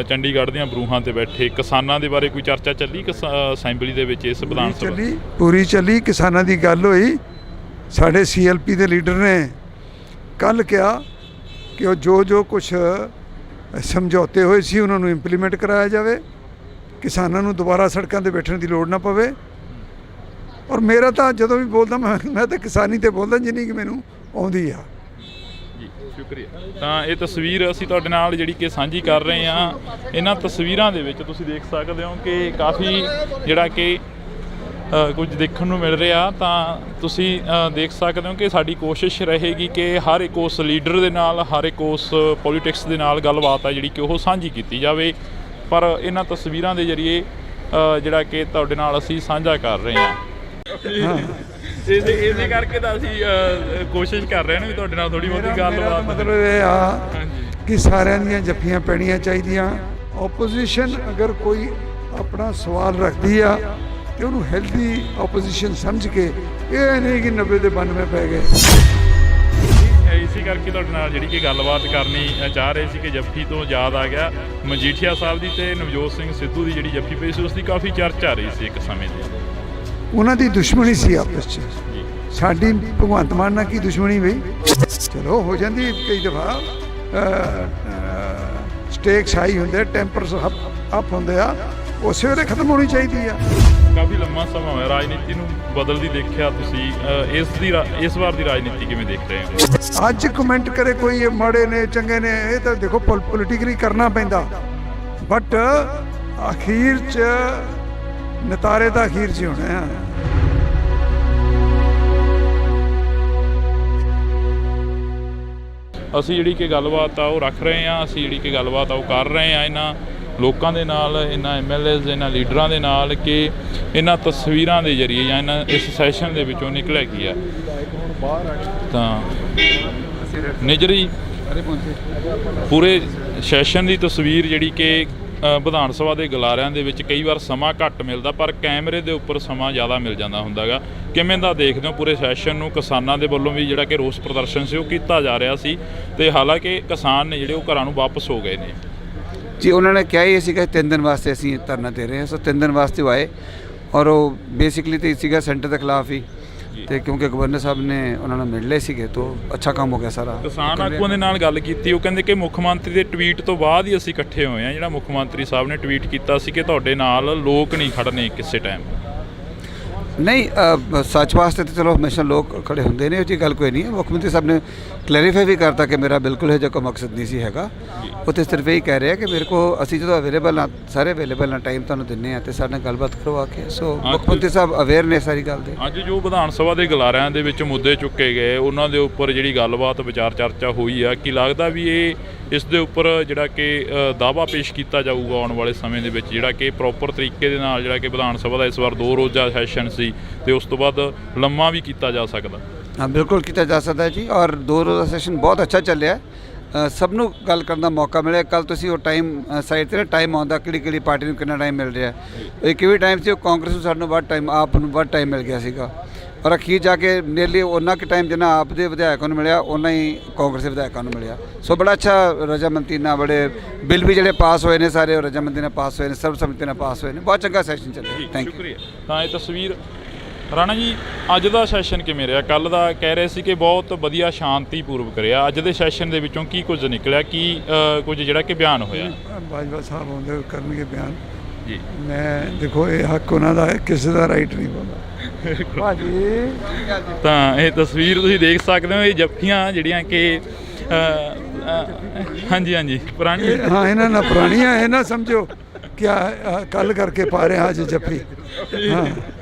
[SPEAKER 1] ਚੰਡੀਗੜ੍ਹ ਦੀਆਂ ਬਰੂਹਾਂ ਤੇ ਬੈਠੇ ਕਿਸਾਨਾਂ ਦੇ ਬਾਰੇ ਕੋਈ ਚਰਚਾ ਚੱਲੀ ਅਸੈਂਬਲੀ ਦੇ ਵਿੱਚ? ਇਸ ਵਿਧਾਨ ਸਭਾ
[SPEAKER 2] ਪੂਰੀ ਚੱਲੀ, ਕਿਸਾਨਾਂ ਦੀ ਗੱਲ ਹੋਈ। ਸਾਡੇ CLP ਦੇ ਲੀਡਰ ਨੇ ਕੱਲ੍ਹ ਕਿਹਾ ਕਿ ਉਹ ਜੋ ਕੁਛ ਸਮਝੌਤੇ ਹੋਏ ਸੀ ਉਹਨਾਂ ਨੂੰ ਇੰਪਲੀਮੈਂਟ ਕਰਾਇਆ ਜਾਵੇ, ਕਿਸਾਨਾਂ ਨੂੰ ਦੁਬਾਰਾ ਸੜਕਾਂ 'ਤੇ ਬੈਠਣ ਦੀ ਲੋੜ ਨਾ ਪਵੇ। ਔਰ ਮੇਰਾ ਤਾਂ ਜਦੋਂ ਵੀ ਬੋਲਦਾ ਮੈਂ ਤਾਂ ਕਿਸਾਨੀ 'ਤੇ ਬੋਲਦਾ ਜਿੰਨੀ ਕਿ ਮੈਨੂੰ ਆਉਂਦੀ ਆ।
[SPEAKER 1] ਸ਼ੁਕਰੀਆ। ਤਾਂ ਇਹ ਤਸਵੀਰ ਅਸੀਂ ਤੁਹਾਡੇ ਨਾਲ ਜਿਹੜੀ ਕਿ ਸਾਂਝੀ ਕਰ ਰਹੇ ਹਾਂ। ਇਹਨਾਂ ਤਸਵੀਰਾਂ ਦੇ ਵਿੱਚ ਤੁਸੀਂ ਦੇਖ ਸਕਦੇ ਹੋ ਕਿ ਕਾਫੀ ਜਿਹੜਾ ਕਿ ਕੁਝ ਦੇਖਣ ਨੂੰ ਮਿਲ ਰਿਹਾ। ਤਾਂ ਤੁਸੀਂ ਦੇਖ ਸਕਦੇ ਹੋ ਕਿ ਸਾਡੀ ਕੋਸ਼ਿਸ਼ ਰਹੇਗੀ ਕਿ ਹਰ ਇੱਕ ਉਸ ਲੀਡਰ ਦੇ ਨਾਲ, ਹਰ ਇੱਕ ਉਸ ਪੋਲੀਟਿਕਸ ਦੇ ਨਾਲ ਗੱਲਬਾਤ ਆ ਜਿਹੜੀ ਕਿ ਉਹ ਸਾਂਝੀ ਕੀਤੀ ਜਾਵੇ। ਪਰ ਇਹਨਾਂ ਤਸਵੀਰਾਂ ਦੇ ਜ਼ਰੀਏ ਜਿਹੜਾ ਕਿ ਤੁਹਾਡੇ ਨਾਲ ਅਸੀਂ ਸਾਂਝਾ ਕਰ ਰਹੇ ਹਾਂ। ਇਸੇ ਕਰਕੇ ਤਾਂ ਅਸੀਂ ਕੋਸ਼ਿਸ਼ ਕਰ ਰਹੇ ਹਾਂ ਵੀ ਤੁਹਾਡੇ ਨਾਲ ਥੋੜ੍ਹੀ ਬਹੁਤੀ ਗੱਲਬਾਤ।
[SPEAKER 2] ਮਤਲਬ ਇਹ ਆ ਕਿ ਸਾਰਿਆਂ ਦੀਆਂ ਜੱਫੀਆਂ ਪੈਣੀਆਂ ਚਾਹੀਦੀਆਂ। ਓਪੋਜੀਸ਼ਨ ਅਗਰ ਕੋਈ ਆਪਣਾ ਸਵਾਲ ਰੱਖਦੀ ਆ ਤੇ ਉਹਨੂੰ ਹੈਲਦੀ ਓਪੋਜੀਸ਼ਨ ਸਮਝ ਕੇ, ਇਹ ਨਹੀਂ ਕਿ 90 ਦੇ 92 ਪੈ ਗਏ।
[SPEAKER 1] ਇਸੇ ਕਰਕੇ ਤੁਹਾਡੇ ਨਾਲ ਜਿਹੜੀ ਕਿ ਗੱਲਬਾਤ ਕਰਨੀ ਚਾਹ ਰਹੇ ਸੀ ਕਿ ਜੱਫੀ ਤੋਂ ਯਾਦ ਆ ਗਿਆ ਮਜੀਠੀਆ ਸਾਹਿਬ ਦੀ ਤੇ ਨਵਜੋਤ ਸਿੰਘ ਸਿੱਧੂ ਦੀ ਜਿਹੜੀ ਜੱਫੀ ਪਈ ਸੀ, ਉਸ ਦੀ ਕਾਫੀ ਚਰਚਾ ਰਹੀ ਸੀ ਇੱਕ ਸਮੇਂ ਦੀ।
[SPEAKER 2] ਉਹਨਾਂ ਦੀ ਦੁਸ਼ਮਣੀ ਸੀ ਆਪਸ 'ਚ। ਸਾਡੀ ਭਗਵੰਤ ਮਾਨ ਨਾਲ ਕੀ ਦੁਸ਼ਮਣੀ ਬਈ? ਚਲੋ ਹੋ ਜਾਂਦੀ ਕਈ ਦਫਾ। ਸਟੇਕਸ ਹਾਈ ਹੁੰਦੇ, ਟੈਂਪਰਸ ਅਪ ਹੁੰਦੇ ਆ, ਉਸੇ ਵੇਲੇ ਖਤਮ ਹੋਣੀ ਚਾਹੀਦੀ ਆ।
[SPEAKER 1] ਕਾਫੀ ਲੰਮਾ ਸਮਾਂ ਹੋਇਆ ਰਾਜਨੀਤੀ ਨੂੰ ਬਦਲਦੀ ਦੇਖਿਆ ਤੁਸੀਂ, ਇਸ ਵਾਰ ਦੀ ਰਾਜਨੀਤੀ ਕਿਵੇਂ ਦੇਖ ਰਹੇ ਹੋ?
[SPEAKER 2] ਅੱਜ ਕਮੈਂਟ ਕਰੇ ਕੋਈ ਇਹ ਮਾੜੇ ਨੇ ਚੰਗੇ ਨੇ, ਇਹ ਤਾਂ ਦੇਖੋ ਪੋਲੀਟੀਕਲੀ ਕਰਨਾ ਪੈਂਦਾ, ਬਟ ਅਖੀਰ 'ਚ ਨਤਾਰੇ ਤਾਂ ਅਖੀਰ 'ਚ ਹੀ ਹੋਣੇ ਆ।
[SPEAKER 1] ਅਸੀਂ ਜਿਹੜੀ ਕਿ ਗੱਲਬਾਤ ਆ ਉਹ ਰੱਖ ਰਹੇ ਹਾਂ, ਅਸੀਂ ਜਿਹੜੀ ਕਿ ਗੱਲਬਾਤ ਆ ਉਹ ਕਰ ਰਹੇ ਹਾਂ ਇਹਨਾਂ ਲੋਕਾਂ ਦੇ ਨਾਲ, ਇਹਨਾਂ MLAs, ਇਹਨਾਂ ਲੀਡਰਾਂ ਦੇ ਨਾਲ ਕਿ ਇਹਨਾਂ ਤਸਵੀਰਾਂ ਦੇ ਜ਼ਰੀਏ ਜਾਂ ਇਸ ਸੈਸ਼ਨ ਦੇ ਵਿੱਚੋਂ ਨਿਕਲਿਆ ਕੀ ਆ। ਤਾਂ ਨਿਜਰੀ ਪੂਰੇ ਸੈਸ਼ਨ ਦੀ ਤਸਵੀਰ ਜਿਹੜੀ ਕਿ ਵਿਧਾਨ ਸਭਾ ਦੇ ਗਲਾਰਿਆਂ ਦੇ ਵਿੱਚ ਕਈ ਵਾਰ ਸਮਾਂ ਘੱਟ ਮਿਲਦਾ, ਪਰ ਕੈਮਰੇ ਦੇ ਉੱਪਰ ਸਮਾਂ ਜ਼ਿਆਦਾ ਮਿਲ ਜਾਂਦਾ ਹੁੰਦਾ ਗਾ। ਕਿਵੇਂ ਦਾ ਦੇਖਦੇ ਹੋ ਪੂਰੇ ਸੈਸ਼ਨ ਨੂੰ? ਕਿਸਾਨਾਂ ਦੇ ਵੱਲੋਂ ਵੀ ਜਿਹੜਾ ਕਿ ਰੋਸ ਪ੍ਰਦਰਸ਼ਨ ਸੀ ਉਹ ਕੀਤਾ ਜਾ ਰਿਹਾ ਸੀ, ਤੇ ਹਾਲਾਂਕਿ ਕਿਸਾਨ ਨੇ ਜਿਹੜੇ ਉਹ ਘਰਾਂ ਨੂੰ ਵਾਪਸ ਹੋ ਗਏ ਨੇ।
[SPEAKER 3] ਜੀ, ਉਹਨਾਂ ਨੇ ਕਿਹਾ ਹੀ ਸੀਗਾ 3 ਦਿਨ ਵਾਸਤੇ ਅਸੀਂ ਧਰਨਾ ਦੇ ਰਹੇ ਹਾਂ। ਸੋ 3 ਦਿਨ ਵਾਸਤੇ ਉਹ ਆਏ, ਔਰ ਉਹ ਬੇਸਿਕਲੀ ਤਾਂ ਸੀਗਾ ਸੈਂਟਰ ਦੇ ਖਿਲਾਫ ਹੀ। ਤੇ ਕਿਉਂਕਿ ਗਵਰਨਰ ਸਾਹਿਬ ਨੇ ਉਹਨਾਂ ਨੂੰ ਮਿਲ ਲਏ ਸੀਗੇ ਤਾਂ ਅੱਛਾ ਕੰਮ ਹੋ ਗਿਆ ਸਾਰਾ।
[SPEAKER 1] ਕਿਸਾਨ ਆਗੂਆਂ ਦੇ ਨਾਲ ਗੱਲ ਕੀਤੀ, ਉਹ ਕਹਿੰਦੇ ਕਿ ਮੁੱਖ ਮੰਤਰੀ ਦੇ ਟਵੀਟ ਤੋਂ ਬਾਅਦ ਹੀ ਅਸੀਂ ਇਕੱਠੇ ਹੋਏ ਹਾਂ। ਜਿਹੜਾ ਮੁੱਖ ਮੰਤਰੀ ਸਾਹਿਬ ਨੇ ਟਵੀਟ ਕੀਤਾ ਸੀ ਕਿ ਤੁਹਾਡੇ ਨਾਲ ਲੋਕ ਨਹੀਂ ਖੜਨੇ ਕਿਸੇ ਟਾਈਮ।
[SPEAKER 3] ਨਹੀਂ, ਸੱਚ ਵਾਸਤੇ ਤਾਂ ਚਲੋ ਹਮੇਸ਼ਾ ਲੋਕ ਖੜੇ ਹੁੰਦੇ ਨੇ, ਉਹ 'ਚ ਗੱਲ ਕੋਈ ਨਹੀਂ ਹੈ। ਮੁੱਖ ਮੰਤਰੀ ਸਾਹਿਬ ਨੇ ਕਲੈਰੀਫਾਈ ਵੀ ਕਰਤਾ ਕਿ ਮੇਰਾ ਬਿਲਕੁਲ ਇਹ ਜਿਹਾ ਕੋਈ ਮਕਸਦ ਨਹੀਂ ਸੀ ਹੈਗਾ। ਉਹ ਤਾਂ ਸਿਰਫ ਇਹੀ ਕਹਿ ਰਿਹਾ ਕਿ ਮੇਰੇ ਕੋ ਅਸੀਂ ਜਦੋਂ ਅਵੇਲੇਬਲ ਹਾਂ, ਸਾਰੇ ਅਵੇਲੇਬਲ ਨਾਲ ਟਾਈਮ ਤੁਹਾਨੂੰ ਦਿੰਦੇ ਹਾਂ ਅਤੇ ਸਾਡੇ ਨਾਲ ਗੱਲਬਾਤ ਕਰਵਾ ਕੇ। ਸੋ ਮੁੱਖ ਮੰਤਰੀ ਸਾਹਿਬ ਅਵੇਅਰ ਨੇ ਸਾਰੀ ਗੱਲ ਦੇ।
[SPEAKER 1] ਅੱਜ ਜੋ ਵਿਧਾਨ ਸਭਾ ਦੇ ਗਲਾਰਿਆਂ ਦੇ ਵਿੱਚ ਮੁੱਦੇ ਚੁੱਕੇ ਗਏ, ਉਹਨਾਂ ਦੇ ਉੱਪਰ ਜਿਹੜੀ ਗੱਲਬਾਤ ਵਿਚਾਰ ਚਰਚਾ ਹੋਈ ਆ, ਕੀ ਲੱਗਦਾ ਵੀ ਇਸ ਦੇ ਉੱਪਰ ਜਿਹੜਾ ਕਿ ਦਾਅਵਾ ਪੇਸ਼ ਕੀਤਾ ਜਾਊਗਾ ਆਉਣ ਵਾਲੇ ਸਮੇਂ ਦੇ ਵਿੱਚ, ਜਿਹੜਾ ਕਿ ਪ੍ਰੋਪਰ ਤਰੀਕੇ ਦੇ ਨਾਲ ਜਿਹੜਾ ਕਿ ਵਿਧਾਨ ਸਭਾ ਦਾ ਇਸ ਵਾਰ 2 ਰੋਜ਼ਾ ਸੈਸ਼ਨ ਸੀ ਤੇ ਉਸ ਤੋਂ ਬਾਅਦ ਲੰਮਾ ਵੀ ਕੀਤਾ ਜਾ ਸਕਦਾ?
[SPEAKER 3] ਹਾਂ, ਬਿਲਕੁਲ ਕੀਤਾ ਜਾ ਸਕਦਾ ਹੈ ਜੀ। ਔਰ 2 ਰੋਜ਼ਾ ਸੈਸ਼ਨ ਬਹੁਤ ਅੱਛਾ ਚੱਲਿਆ। ਸਭ ਨੂੰ ਗੱਲ ਕਰਨ ਦਾ ਮੌਕਾ ਮਿਲਿਆ। ਕੱਲ ਤੁਸੀਂ ਉਹ ਟਾਈਮ ਸਾਈਡ 'ਤੇ ਨਾ ਟਾਈਮ ਆਉਂਦਾ ਕਿਹੜੀ ਪਾਰਟੀ ਨੂੰ ਕਿੰਨਾ ਟਾਈਮ ਮਿਲ ਰਿਹਾ। ਇੱਕ ਵੀ ਟਾਈਮ ਸੀ ਉਹ ਕਾਂਗਰਸ ਨੂੰ ਸਾਨੂੰ ਵੱਧ ਟਾਈਮ, ਆਪ ਨੂੰ ਵੱਧ ਟਾਈਮ ਮਿਲ ਗਿਆ ਸੀਗਾ। ਔਰ ਅਖੀਰ ਜਾ ਕੇ ਨੀਅਰਲੀ ਉਹਨਾਂ ਕੁ ਟਾਈਮ ਜਿੰਨਾ ਆਪ ਦੇ ਵਿਧਾਇਕਾਂ ਨੂੰ ਮਿਲਿਆ ਉਹਨਾਂ ਹੀ ਕਾਂਗਰਸ ਦੇ ਵਿਧਾਇਕਾਂ ਨੂੰ ਮਿਲਿਆ। ਸੋ ਬੜਾ ਅੱਛਾ ਰਜਾਮੰਦੀ ਨਾਲ ਬੜੇ ਬਿੱਲ ਵੀ ਜਿਹੜੇ ਪਾਸ ਹੋਏ ਨੇ ਸਾਰੇ ਉਹ ਰਜਾਮੰਦੀ ਨਾਲ ਪਾਸ ਹੋਏ ਨੇ, ਸਰਬਸੰਮਤੀ ਨਾਲ ਪਾਸ ਹੋਏ ਨੇ। ਬਹੁਤ ਚੰਗਾ ਸੈਸ਼ਨ ਚੱਲਿਆ। Thank you.
[SPEAKER 1] ਤਾਂ ਇਹ ਤਸਵੀਰ ਰਾਣਾ ਜੀ, ਅੱਜ ਦਾ ਸੈਸ਼ਨ ਕਿਵੇਂ ਰਿਹਾ? ਕੱਲ੍ਹ ਦਾ ਕਹਿ ਰਹੇ ਸੀ ਕਿ ਬਹੁਤ ਵਧੀਆ ਸ਼ਾਂਤੀਪੂਰਵਕ ਰਿਹਾ। ਅੱਜ ਦੇ ਸੈਸ਼ਨ ਦੇ ਵਿੱਚੋਂ ਕੀ ਕੁਝ ਨਿਕਲਿਆ, ਕੀ ਕੁਝ ਜਿਹੜਾ ਕਿ ਬਿਆਨ ਹੋਇਆ?
[SPEAKER 2] ਬਾਜਵਾ ਸਾਹਿਬ ਆਉਂਦੇ ਕਰਨਗੇ ਬਿਆਨ
[SPEAKER 1] ਜੀ।
[SPEAKER 2] ਮੈਂ ਦੇਖੋ ਇਹ ਹੱਕ ਉਹਨਾਂ ਦਾ ਹੈ, ਕਿਸੇ ਦਾ ਰਾਈਟ ਨਹੀਂ ਬੋਲਦਾ ਭਾਜੀ।
[SPEAKER 1] ਤਾਂ ਇਹ ਤਸਵੀਰ ਤੁਸੀਂ ਦੇਖ ਸਕਦੇ ਹੋ, ਇਹ ਜੱਫੀਆਂ ਜਿਹੜੀਆਂ ਕਿ ਹਾਂਜੀ ਪੁਰਾਣੀ,
[SPEAKER 2] ਹਾਂ ਇਹਨਾਂ ਨਾਲ ਪੁਰਾਣੀਆਂ, ਇਹ ਨਾ ਸਮਝੋ ਕਿ ਕੱਲ ਕਰਕੇ ਪਾ ਰਹੇ ਅੱਜ ਜੱਫੀ। ਹਾਂ,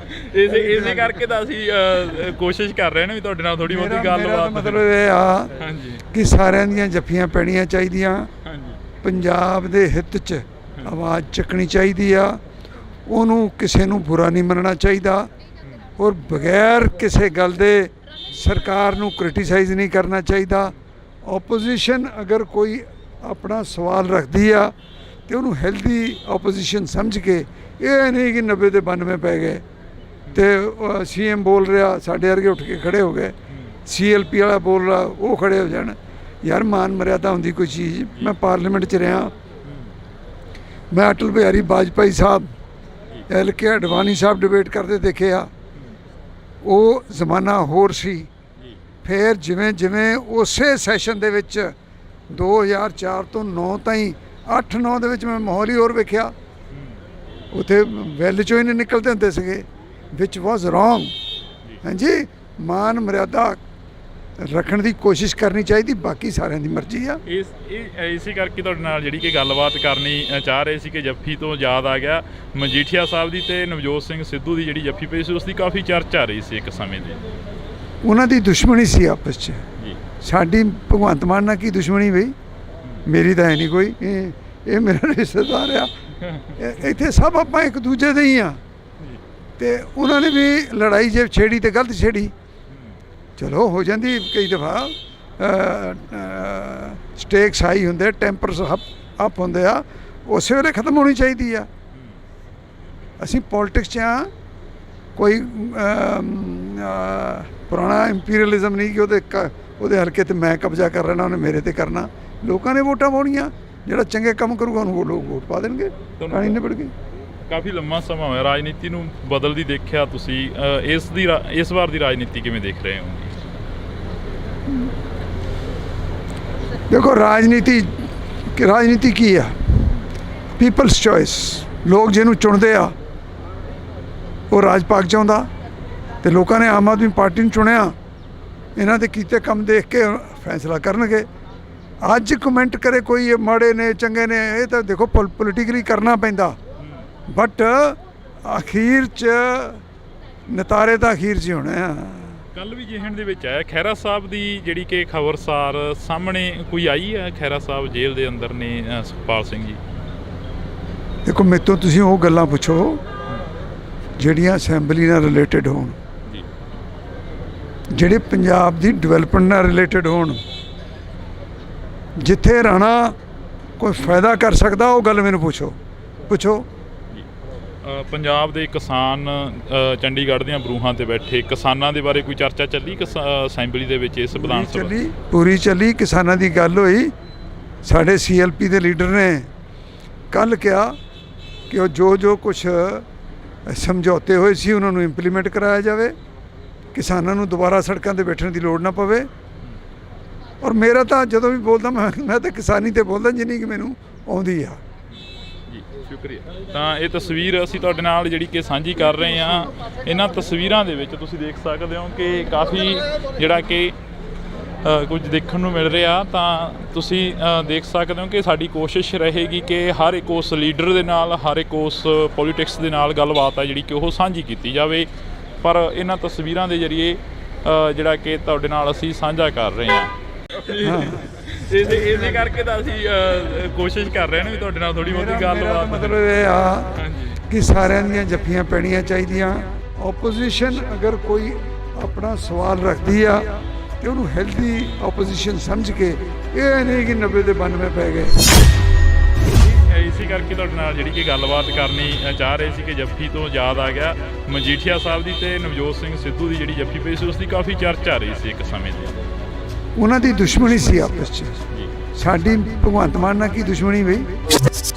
[SPEAKER 1] ਇਸੇ ਕਰਕੇ ਤਾਂ ਅਸੀਂ ਕੋਸ਼ਿਸ਼ ਕਰ ਰਹੇ ਨੇ ਵੀ ਤੁਹਾਡੇ ਨਾਲ ਥੋੜੀ ਬਹੁਤੀ ਗੱਲਬਾਤ।
[SPEAKER 2] ਮਤਲਬ ਇਹ ਆ ਕਿ ਸਾਰਿਆਂ ਦੀਆਂ ਜੱਫੀਆਂ ਪੈਣੀਆਂ ਚਾਹੀਦੀਆਂ। ਪੰਜਾਬ ਦੇ ਹਿੱਤ 'ਚ ਆਵਾਜ਼ ਚੱਕਣੀ ਚਾਹੀਦੀ ਆ। ਉਹਨੂੰ ਕਿਸੇ ਨੂੰ ਬੁਰਾ ਨਹੀਂ ਮੰਨਣਾ ਚਾਹੀਦਾ ਔਰ ਬਗੈਰ ਕਿਸੇ ਗੱਲ ਦੇ ਸਰਕਾਰ ਨੂੰ ਕ੍ਰਿਟੀਸਾਈਜ਼ ਨਹੀਂ ਕਰਨਾ ਚਾਹੀਦਾ। ਓਪੋਜੀਸ਼ਨ ਅਗਰ ਕੋਈ ਆਪਣਾ ਸਵਾਲ ਰੱਖਦੀ ਆ ਤੇ ਉਹਨੂੰ ਹੈਲਦੀ ਓਪੋਜੀਸ਼ਨ ਸਮਝ ਕੇ, ਇਹ ਨਹੀਂ ਕਿ 90 ਦੇ 92 ਪੈ ਗਏ ਤੇ ਸੀਐਮ ਬੋਲ ਰਿਹਾ ਸਾਡੇ ਵਰਗੇ ਉੱਠ ਕੇ ਖੜੇ ਹੋ ਗਏ, ਸੀਐਲਪੀ ਵਾਲਾ ਬੋਲ ਰਿਹਾ ਉਹ ਖੜੇ ਹੋ ਜਾਣ। ਯਾਰ ਮਾਨ ਮਰਿਆਦਾ ਹੁੰਦੀ ਕੋਈ ਚੀਜ਼। ਮੈਂ ਪਾਰਲੀਮੈਂਟ 'ਚ ਰਿਹਾ, ਮੈਂ ਅਟਲ ਬਿਹਾਰੀ ਵਾਜਪਾਈ ਸਾਹਿਬ, LK ਅਡਵਾਨੀ ਸਾਹਿਬ ਡਿਬੇਟ ਕਰਦੇ ਦੇਖੇ ਆ। ਉਹ ਜ਼ਮਾਨਾ ਹੋਰ ਸੀ। ਫਿਰ ਜਿਵੇਂ ਜਿਵੇਂ ਉਸੇ ਸੈਸ਼ਨ ਦੇ ਵਿੱਚ 2004 ਤੋਂ 9 ਤਾਈਂ 8-9 ਦੇ ਵਿੱਚ ਮੈਂ ਮਾਹੌਲ ਹੀ ਹੋਰ ਵੇਖਿਆ। ਉੱਥੇ ਵੈਲ 'ਚੋਂ ਹੀ ਨਹੀਂ ਨਿਕਲਦੇ ਹੁੰਦੇ ਸੀਗੇ, ਵਿਚ ਵਾਜ਼ ਰੋਂਗ। ਹਾਂਜੀ, ਮਾਨ ਮਰਿਆਦਾ ਰੱਖਣ ਦੀ ਕੋਸ਼ਿਸ਼ ਕਰਨੀ ਚਾਹੀਦੀ, ਬਾਕੀ ਸਾਰਿਆਂ ਦੀ ਮਰਜ਼ੀ ਆ।
[SPEAKER 1] ਇਸੇ ਕਰਕੇ ਤੁਹਾਡੇ ਨਾਲ ਜਿਹੜੀ ਕਿ ਗੱਲਬਾਤ ਕਰਨੀ ਚਾਹ ਰਹੇ ਸੀ ਕਿ ਜੱਫੀ ਤੋਂ ਯਾਦ ਆ ਗਿਆ, ਮਜੀਠੀਆ ਸਾਹਿਬ ਦੀ ਤੇ ਨਵਜੋਤ ਸਿੰਘ ਸਿੱਧੂ ਦੀ ਜਿਹੜੀ ਜੱਫੀ ਪਈ ਸੀ ਉਸ ਦੀ ਕਾਫੀ ਚਰਚਾ ਰਹੀ ਸੀ ਇੱਕ ਸਮੇਂ ਦੀ।
[SPEAKER 2] ਉਹਨਾਂ ਦੀ ਦੁਸ਼ਮਣੀ ਸੀ ਆਪਸ 'ਚ। ਸਾਡੀ ਭਗਵੰਤ ਮਾਨ ਨਾਲ ਕੀ ਦੁਸ਼ਮਣੀ ਬਈ? ਮੇਰੀ ਤਾਂ ਹੈ ਨਹੀਂ ਕੋਈ। ਇਹ ਮੇਰਾ ਰਿਸ਼ਤੇਦਾਰ ਆ। ਇੱਥੇ ਸਭ ਆਪਾਂ ਇੱਕ ਦੂਜੇ ਦੇ ਹੀ ਆ। ਤੇ ਉਹਨਾਂ ਨੇ ਵੀ ਲੜਾਈ ਜੇ ਛੇੜੀ ਤੇ ਗਲਤ ਛੇੜੀ, ਚਲੋ ਹੋ ਜਾਂਦੀ ਕਈ ਦਫਾ। ਸਟੇਕਸ ਹਾਈ ਹੁੰਦੇ, ਟੈਂਪਰਸ ਅਪ ਹੁੰਦੇ ਆ, ਉਸੇ ਵੇਲੇ ਖਤਮ ਹੋਣੀ ਚਾਹੀਦੀ ਆ। ਅਸੀਂ ਪੋਲੀਟਿਕਸ 'ਚ ਆ, ਕੋਈ ਪੁਰਾਣਾ ਇੰਪੀਰੀਅਲਿਜ਼ਮ ਨਹੀਂ ਕਿ ਉਹਦੇ ਹਲਕੇ 'ਤੇ ਮੈਂ ਕਬਜ਼ਾ ਕਰ ਲੈਣਾ, ਉਹਨੇ ਮੇਰੇ 'ਤੇ ਕਰਨਾ। ਲੋਕਾਂ ਨੇ ਵੋਟਾਂ ਪਾਉਣੀਆਂ, ਜਿਹੜਾ ਚੰਗੇ ਕੰਮ ਕਰੂਗਾ ਉਹਨੂੰ ਲੋਕ ਵੋਟ ਪਾ ਦੇਣਗੇ, ਕਹਾਣੀ ਨਿਬੜ ਗਈ।
[SPEAKER 1] ਕਾਫੀ ਲੰਮਾ ਸਮਾਂ ਹੋਇਆ ਰਾਜਨੀਤੀ ਨੂੰ ਬਦਲਦੀ ਦੇਖਿਆ ਤੁਸੀਂ, ਇਸ ਵਾਰ ਦੀ ਰਾਜਨੀਤੀ ਕਿਵੇਂ ਦੇਖ ਰਹੇ ਹੋ?
[SPEAKER 2] ਦੇਖੋ ਰਾਜਨੀਤੀ ਕੀ ਆ? People's choice. ਲੋਕ ਜਿਹਨੂੰ ਚੁਣਦੇ ਆ ਉਹ ਰਾਜ ਪਾਕ ਚਾਹੁੰਦਾ, ਤੇ ਲੋਕਾਂ ਨੇ ਆਮ ਆਦਮੀ ਪਾਰਟੀ ਨੂੰ ਚੁਣਿਆ। ਇਹਨਾਂ ਦੇ ਕੀਤੇ ਕੰਮ ਦੇਖ ਕੇ ਫੈਸਲਾ ਕਰਨਗੇ। ਅੱਜ ਕਮੈਂਟ ਕਰੇ ਕੋਈ ਇਹ ਮਾੜੇ ਨੇ ਚੰਗੇ ਨੇ, ਇਹ ਤਾਂ ਦੇਖੋ ਪੋਲੀਟੀਕਲੀ ਕਰਨਾ ਪੈਂਦਾ, ਬਟ ਅਖੀਰ 'ਚ ਨਤਾਰੇ ਤਾਂ ਅਖੀਰ 'ਚ ਹੀ ਹੋਣੇ ਆ।
[SPEAKER 1] ਕੱਲ੍ਹ ਵੀ ਜਿਹਨ ਦੇ ਵਿੱਚ ਆਇਆ ਖਹਿਰਾ ਸਾਹਿਬ ਦੀ ਜਿਹੜੀ ਕਿ ਖਬਰਸਾਰ ਸਾਹਮਣੇ ਕੋਈ ਆਈ ਹੈ। ਖਹਿਰਾ ਸਾਹਿਬ ਜੇਲ੍ਹ ਦੇ ਅੰਦਰ ਨੇ, ਸੁਖਪਾਲ ਸਿੰਘ ਜੀ।
[SPEAKER 2] ਦੇਖੋ ਮੇਰੇ ਤੋਂ ਤੁਸੀਂ ਉਹ ਗੱਲਾਂ ਪੁੱਛੋ ਜਿਹੜੀਆਂ ਅਸੈਂਬਲੀ ਨਾਲ ਰਿਲੇਟਡ ਹੋਣ, ਜਿਹੜੇ ਪੰਜਾਬ ਦੀ ਡਿਵੈਲਪਮੈਂਟ ਨਾਲ ਰਿਲੇਟਡ ਹੋਣ। ਜਿੱਥੇ ਰਾਣਾ ਕੋਈ ਫਾਇਦਾ ਕਰ ਸਕਦਾ ਉਹ ਗੱਲ ਮੈਨੂੰ ਪੁੱਛੋ।
[SPEAKER 1] ਪੰਜਾਬ ਦੇ ਕਿਸਾਨ ਚੰਡੀਗੜ੍ਹ ਦੀਆਂ ਬਰੂਹਾਂ ਤੇ ਬੈਠੇ ਕਿਸਾਨਾਂ ਦੇ ਬਾਰੇ ਕੋਈ ਚਰਚਾ ਚੱਲੀ ਅਸੈਂਬਲੀ ਦੇ ਵਿੱਚ? ਇਸ ਵਿਧਾਨ ਸਭਾ
[SPEAKER 2] ਪੂਰੀ ਚੱਲੀ, ਕਿਸਾਨਾਂ ਦੀ ਗੱਲ ਹੋਈ। ਸਾਡੇ CLP ਦੇ ਲੀਡਰ ਨੇ ਕੱਲ੍ਹ ਕਿਹਾ ਕਿ ਉਹ ਜੋ ਕੁਛ ਸਮਝੌਤੇ ਹੋਏ ਸੀ ਉਹਨਾਂ ਨੂੰ ਇੰਪਲੀਮੈਂਟ ਕਰਾਇਆ ਜਾਵੇ। ਕਿਸਾਨਾਂ ਨੂੰ ਦੁਬਾਰਾ ਸੜਕਾਂ ਤੇ ਬੈਠਣ ਦੀ ਲੋੜ ਨਾ ਪਵੇ। ਔਰ ਮੇਰਾ ਤਾਂ ਜਦੋਂ ਵੀ ਬੋਲਦਾ ਮੈਂ ਤਾਂ ਕਿਸਾਨੀ ਤੇ ਬੋਲਦਾ ਜਿੰਨੀ ਕਿ ਮੈਨੂੰ ਆਉਂਦੀ ਆ।
[SPEAKER 1] ਜੀ ਸ਼ੁਕਰੀਆ। ਤਾਂ ਇਹ ਤਸਵੀਰ ਅਸੀਂ ਤੁਹਾਡੇ ਨਾਲ ਜਿਹੜੀ ਕਿ ਸਾਂਝੀ ਕਰ ਰਹੇ ਹਾਂ। ਇਹਨਾਂ ਤਸਵੀਰਾਂ ਦੇ ਵਿੱਚ ਤੁਸੀਂ ਦੇਖ ਸਕਦੇ ਹੋ ਕਿ ਕਾਫੀ ਜਿਹੜਾ ਕਿ ਕੁਝ ਦੇਖਣ ਨੂੰ ਮਿਲ ਰਿਹਾ। ਤਾਂ ਤੁਸੀਂ ਦੇਖ ਸਕਦੇ ਹੋ ਕਿ ਸਾਡੀ ਕੋਸ਼ਿਸ਼ ਰਹੇਗੀ ਕਿ ਹਰ ਇੱਕ ਉਸ ਲੀਡਰ ਦੇ ਨਾਲ, ਹਰ ਇੱਕ ਉਸ ਪੋਲੀਟਿਕਸ ਦੇ ਨਾਲ ਗੱਲਬਾਤ ਆ ਜਿਹੜੀ ਕਿ ਉਹ ਸਾਂਝੀ ਕੀਤੀ ਜਾਵੇ। ਪਰ ਇਹਨਾਂ ਤਸਵੀਰਾਂ ਦੇ ਜ਼ਰੀਏ ਜਿਹੜਾ ਕਿ ਤੁਹਾਡੇ ਨਾਲ ਅਸੀਂ ਸਾਂਝਾ ਕਰ ਰਹੇ ਹਾਂ। ਇਸੇ ਕਰਕੇ ਤਾਂ ਅਸੀਂ ਕੋਸ਼ਿਸ਼ ਕਰ ਰਹੇ ਹਾਂ ਵੀ ਤੁਹਾਡੇ ਨਾਲ ਥੋੜ੍ਹੀ ਬਹੁਤੀ ਗੱਲਬਾਤ।
[SPEAKER 2] ਮਤਲਬ ਇਹ ਆ ਕਿ ਸਾਰਿਆਂ ਦੀਆਂ ਜੱਫੀਆਂ ਪੈਣੀਆਂ ਚਾਹੀਦੀਆਂ। ਓਪੋਜੀਸ਼ਨ ਅਗਰ ਕੋਈ ਆਪਣਾ ਸਵਾਲ ਰੱਖਦੀ ਆ ਤੇ ਉਹਨੂੰ ਹੈਲਦੀ ਆਪੋਜੀਸ਼ਨ ਸਮਝ ਕੇ, ਇਹ ਨਹੀਂ ਕਿ 90 ਦੇ 92 ਪੈ ਗਏ।
[SPEAKER 1] ਇਸੇ ਕਰਕੇ ਤੁਹਾਡੇ ਨਾਲ ਜਿਹੜੀ ਕਿ ਗੱਲਬਾਤ ਕਰਨੀ ਚਾਹ ਰਹੇ ਸੀ ਕਿ ਜੱਫੀ ਤੋਂ ਯਾਦ ਆ ਗਿਆ ਮਜੀਠੀਆ ਸਾਹਿਬ ਦੀ ਤੇ ਨਵਜੋਤ ਸਿੰਘ ਸਿੱਧੂ ਦੀ ਜਿਹੜੀ ਜੱਫੀ ਪਈ ਸੀ ਉਸ ਦੀ ਕਾਫੀ ਚਰਚਾ ਆ ਰਹੀ ਸੀ ਇੱਕ ਸਮੇਂ ਦੀ। ਉਹਨਾਂ
[SPEAKER 2] ਦੀ ਦੁਸ਼ਮਣੀ ਸੀ ਆਪਸ 'ਚ। ਸਾਡੀ ਭਗਵੰਤ ਮਾਨ ਨਾਲ ਕੀ ਦੁਸ਼ਮਣੀ ਬਈ?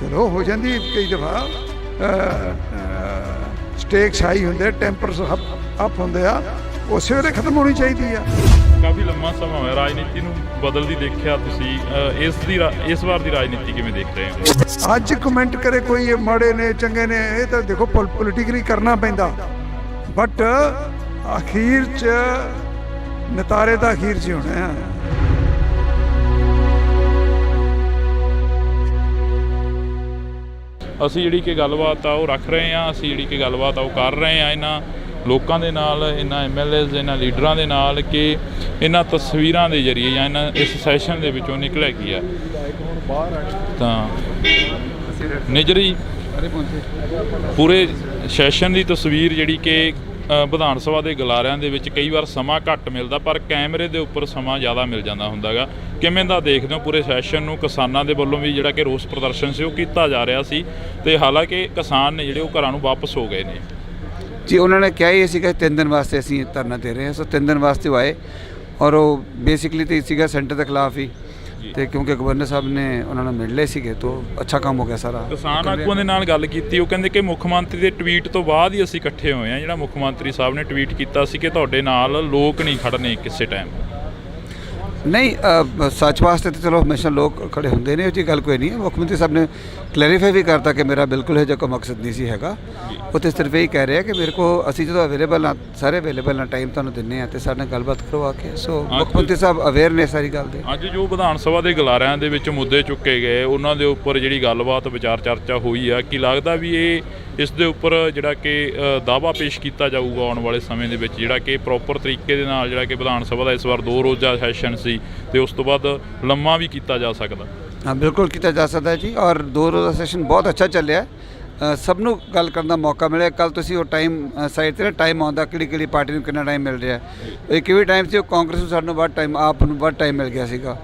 [SPEAKER 2] ਚਲੋ ਹੋ ਜਾਂਦੀ ਕਈ ਦਫਾ, ਸਟੇਕਸ ਹਾਈ ਹੁੰਦੇ, ਟੈਂਪਰਸ ਅਪ ਹੁੰਦੇ ਆ, ਉਸੇ ਵੇਲੇ ਖਤਮ ਹੋਣੀ ਚਾਹੀਦੀ ਆ।
[SPEAKER 1] ਕਾਫੀ ਲੰਮਾ ਸਮਾਂ ਹੋਇਆ ਰਾਜਨੀਤੀ ਨੂੰ ਬਦਲਦੀ ਦੇਖਿਆ ਤੁਸੀਂ, ਇਸ ਵਾਰ ਦੀ ਰਾਜਨੀਤੀ ਕਿਵੇਂ ਦੇਖ ਰਹੇ ਹੋ?
[SPEAKER 2] ਅੱਜ ਕਮੈਂਟ ਕਰੇ ਕੋਈ ਇਹ ਮਾੜੇ ਨੇ ਚੰਗੇ ਨੇ, ਇਹ ਤਾਂ ਦੇਖੋ ਪੋਲੀਟਿਕਲੀ ਕਰਨਾ ਪੈਂਦਾ, ਬਟ ਅਖੀਰ 'ਚ ਨਤਾਰੇ ਤਾਂ ਅਖੀਰ 'ਚ ਹੋਣੇ ਆ।
[SPEAKER 1] ਅਸੀਂ ਜਿਹੜੀ ਕਿ ਗੱਲਬਾਤ ਆ ਉਹ ਰੱਖ ਰਹੇ ਹਾਂ, ਅਸੀਂ ਜਿਹੜੀ ਕਿ ਗੱਲਬਾਤ ਆ ਉਹ ਕਰ ਰਹੇ ਹਾਂ ਇਹਨਾਂ ਲੋਕਾਂ ਦੇ ਨਾਲ, ਇਹਨਾਂ MLAs, ਇਹਨਾਂ ਲੀਡਰਾਂ ਦੇ ਨਾਲ ਕਿ ਇਹਨਾਂ ਤਸਵੀਰਾਂ ਦੇ ਜ਼ਰੀਏ ਜਾਂ ਇਹਨਾਂ ਇਸ ਸੈਸ਼ਨ ਦੇ ਵਿੱਚੋਂ ਨਿਕਲਿਆ ਕੀ ਆ। ਤਾਂ ਨਿਜਰੀ ਪੂਰੇ ਸੈਸ਼ਨ ਦੀ ਤਸਵੀਰ ਜਿਹੜੀ ਕਿ ਵਿਧਾਨ ਸਭਾ ਦੇ ਗਲਾਰਿਆਂ ਦੇ ਵਿੱਚ ਕਈ ਵਾਰ ਸਮਾਂ ਘੱਟ ਮਿਲਦਾ, ਪਰ ਕੈਮਰੇ ਦੇ ਉੱਪਰ ਸਮਾਂ ਜ਼ਿਆਦਾ ਮਿਲ ਜਾਂਦਾ ਹੁੰਦਾ ਗਾ। ਕਿਵੇਂ ਦਾ ਦੇਖਦੇ ਹੋ ਪੂਰੇ ਸੈਸ਼ਨ ਨੂੰ? ਕਿਸਾਨਾਂ ਦੇ ਵੱਲੋਂ ਵੀ ਜਿਹੜਾ ਕਿ ਰੋਸ ਪ੍ਰਦਰਸ਼ਨ ਸੀ ਉਹ ਕੀਤਾ ਜਾ ਰਿਹਾ ਸੀ, ਤੇ ਹਾਲਾਂਕਿ ਕਿਸਾਨ ਨੇ ਜਿਹੜੇ ਉਹ ਘਰਾਂ ਨੂੰ ਵਾਪਸ ਹੋ ਗਏ ਨੇ।
[SPEAKER 3] ਜੀ ਉਹਨਾਂ ਨੇ ਕਿਹਾ ਹੀ ਸੀਗਾ 3 ਦਿਨ ਵਾਸਤੇ ਅਸੀਂ ਧਰਨਾ ਦੇ ਰਹੇ ਹਾਂ। ਸੋ 3 ਦਿਨ ਵਾਸਤੇ ਉਹ ਆਏ ਔਰ ਉਹ ਬੇਸਿਕਲੀ ਤਾਂ ਸੀਗਾ ਸੈਂਟਰ ਦੇ ਖਿਲਾਫ ਹੀ, ਤੇ ਕਿਉਂਕਿ ਗਵਰਨਰ ਸਾਹਿਬ ਨੇ ਉਹਨਾਂ ਨੂੰ ਮਿਲ ਲਏ ਸੀਗੇ ਤਾਂ ਅੱਛਾ ਕੰਮ ਹੋ ਗਿਆ ਸਾਰਾ।
[SPEAKER 1] ਕਿਸਾਨ ਆਗੂਆਂ ਦੇ ਨਾਲ ਗੱਲ ਕੀਤੀ, ਉਹ ਕਹਿੰਦੇ ਕਿ ਮੁੱਖ ਮੰਤਰੀ ਦੇ ਟਵੀਟ ਤੋਂ ਬਾਅਦ ਹੀ ਅਸੀਂ ਇਕੱਠੇ ਹੋਏ ਹਾਂ। ਜਿਹੜਾ ਮੁੱਖ ਮੰਤਰੀ ਸਾਹਿਬ ਨੇ ਟਵੀਟ ਕੀਤਾ ਸੀ ਕਿ ਤੁਹਾਡੇ ਨਾਲ ਲੋਕ ਨਹੀਂ ਖੜਨੇ ਕਿਸੇ ਟਾਈਮ।
[SPEAKER 3] ਨਹੀਂ, ਸੱਚ ਵਾਸਤੇ ਤਾਂ ਚਲੋ ਹਮੇਸ਼ਾ ਲੋਕ ਖੜੇ ਹੁੰਦੇ ਨੇ, ਉਹ ਜੀ ਗੱਲ ਕੋਈ ਨਹੀਂ ਹੈ। ਮੁੱਖ ਮੰਤਰੀ ਸਾਹਿਬ ਨੇ ਕਲੈਰੀਫਾਈ ਵੀ ਕਰਤਾ ਕਿ ਮੇਰਾ ਬਿਲਕੁਲ ਇਹ ਜਿਹਾ ਕੋਈ ਮਕਸਦ ਨਹੀਂ ਸੀ ਹੈਗਾ। ਉਹ ਤਾਂ ਸਿਰਫ ਇਹ ਕਹਿ ਰਿਹਾ ਕਿ ਮੇਰੇ ਕੋਲ ਅਸੀਂ ਜਦੋਂ ਅਵੇਲੇਬਲ ਹਾਂ, ਸਾਰੇ ਅਵੇਲੇਬਲ ਹਾਂ, ਟਾਈਮ ਤੁਹਾਨੂੰ ਦਿੰਦੇ ਹਾਂ ਅਤੇ ਸਾਡੇ ਨਾਲ ਗੱਲਬਾਤ ਕਰੋ ਆ ਕੇ। ਸੋ ਮੁੱਖ ਮੰਤਰੀ ਸਾਹਿਬ ਅਵੇਅਰ ਨੇ ਸਾਰੀ ਗੱਲ ਦੇ।
[SPEAKER 1] ਅੱਜ ਜੋ ਵਿਧਾਨ ਸਭਾ ਦੇ ਗਲਾਰਿਆਂ ਦੇ ਵਿੱਚ ਮੁੱਦੇ ਚੁੱਕੇ ਗਏ, ਉਹਨਾਂ ਦੇ ਉੱਪਰ ਜਿਹੜੀ ਗੱਲਬਾਤ ਵਿਚਾਰ ਚਰਚਾ ਹੋਈ ਆ, ਕੀ ਲੱਗਦਾ ਵੀ ਇਸ ਦੇ ਉੱਪਰ ਜਿਹੜਾ ਕਿ ਦਾਅਵਾ ਪੇਸ਼ ਕੀਤਾ ਜਾਊਗਾ ਆਉਣ ਵਾਲੇ ਸਮੇਂ ਦੇ ਵਿੱਚ, ਜਿਹੜਾ ਕਿ ਪ੍ਰੋਪਰ ਤਰੀਕੇ ਦੇ ਨਾਲ ਜਿਹੜਾ ਕਿ ਵਿਧਾਨ ਸਭਾ ਦਾ ਇਸ ਵਾਰ 2 ਰੋਜ਼ਾ ਸੈਸ਼ਨ ਸੀ ਤੇ ਉਸ ਤੋਂ ਬਾਅਦ ਲੰਮਾ ਵੀ ਕੀਤਾ ਜਾ ਸਕਦਾ?
[SPEAKER 3] ਹਾਂ, ਬਿਲਕੁਲ ਕੀਤਾ ਜਾ ਸਕਦਾ ਜੀ। ਔਰ 2 ਰੋਜ਼ਾ ਸੈਸ਼ਨ ਬਹੁਤ ਅੱਛਾ ਚੱਲਿਆ। ਸਭ ਨੂੰ ਗੱਲ ਕਰਨ ਦਾ ਮੌਕਾ ਮਿਲਿਆ। ਕੱਲ੍ਹ ਤੁਸੀਂ ਉਹ ਟਾਈਮ ਸਾਈਡ 'ਤੇ ਨਾ ਟਾਈਮ ਆਉਂਦਾ ਕਿਹੜੀ ਪਾਰਟੀ ਨੂੰ ਕਿੰਨਾ ਟਾਈਮ ਮਿਲ ਰਿਹਾ। ਇੱਕ ਵੀ ਟਾਈਮ ਸੀ ਉਹ ਕਾਂਗਰਸ ਨੂੰ ਸਾਨੂੰ ਵੱਧ ਟਾਈਮ, ਆਪ ਨੂੰ ਵੱਧ ਟਾਈਮ ਮਿਲ ਗਿਆ ਸੀਗਾ।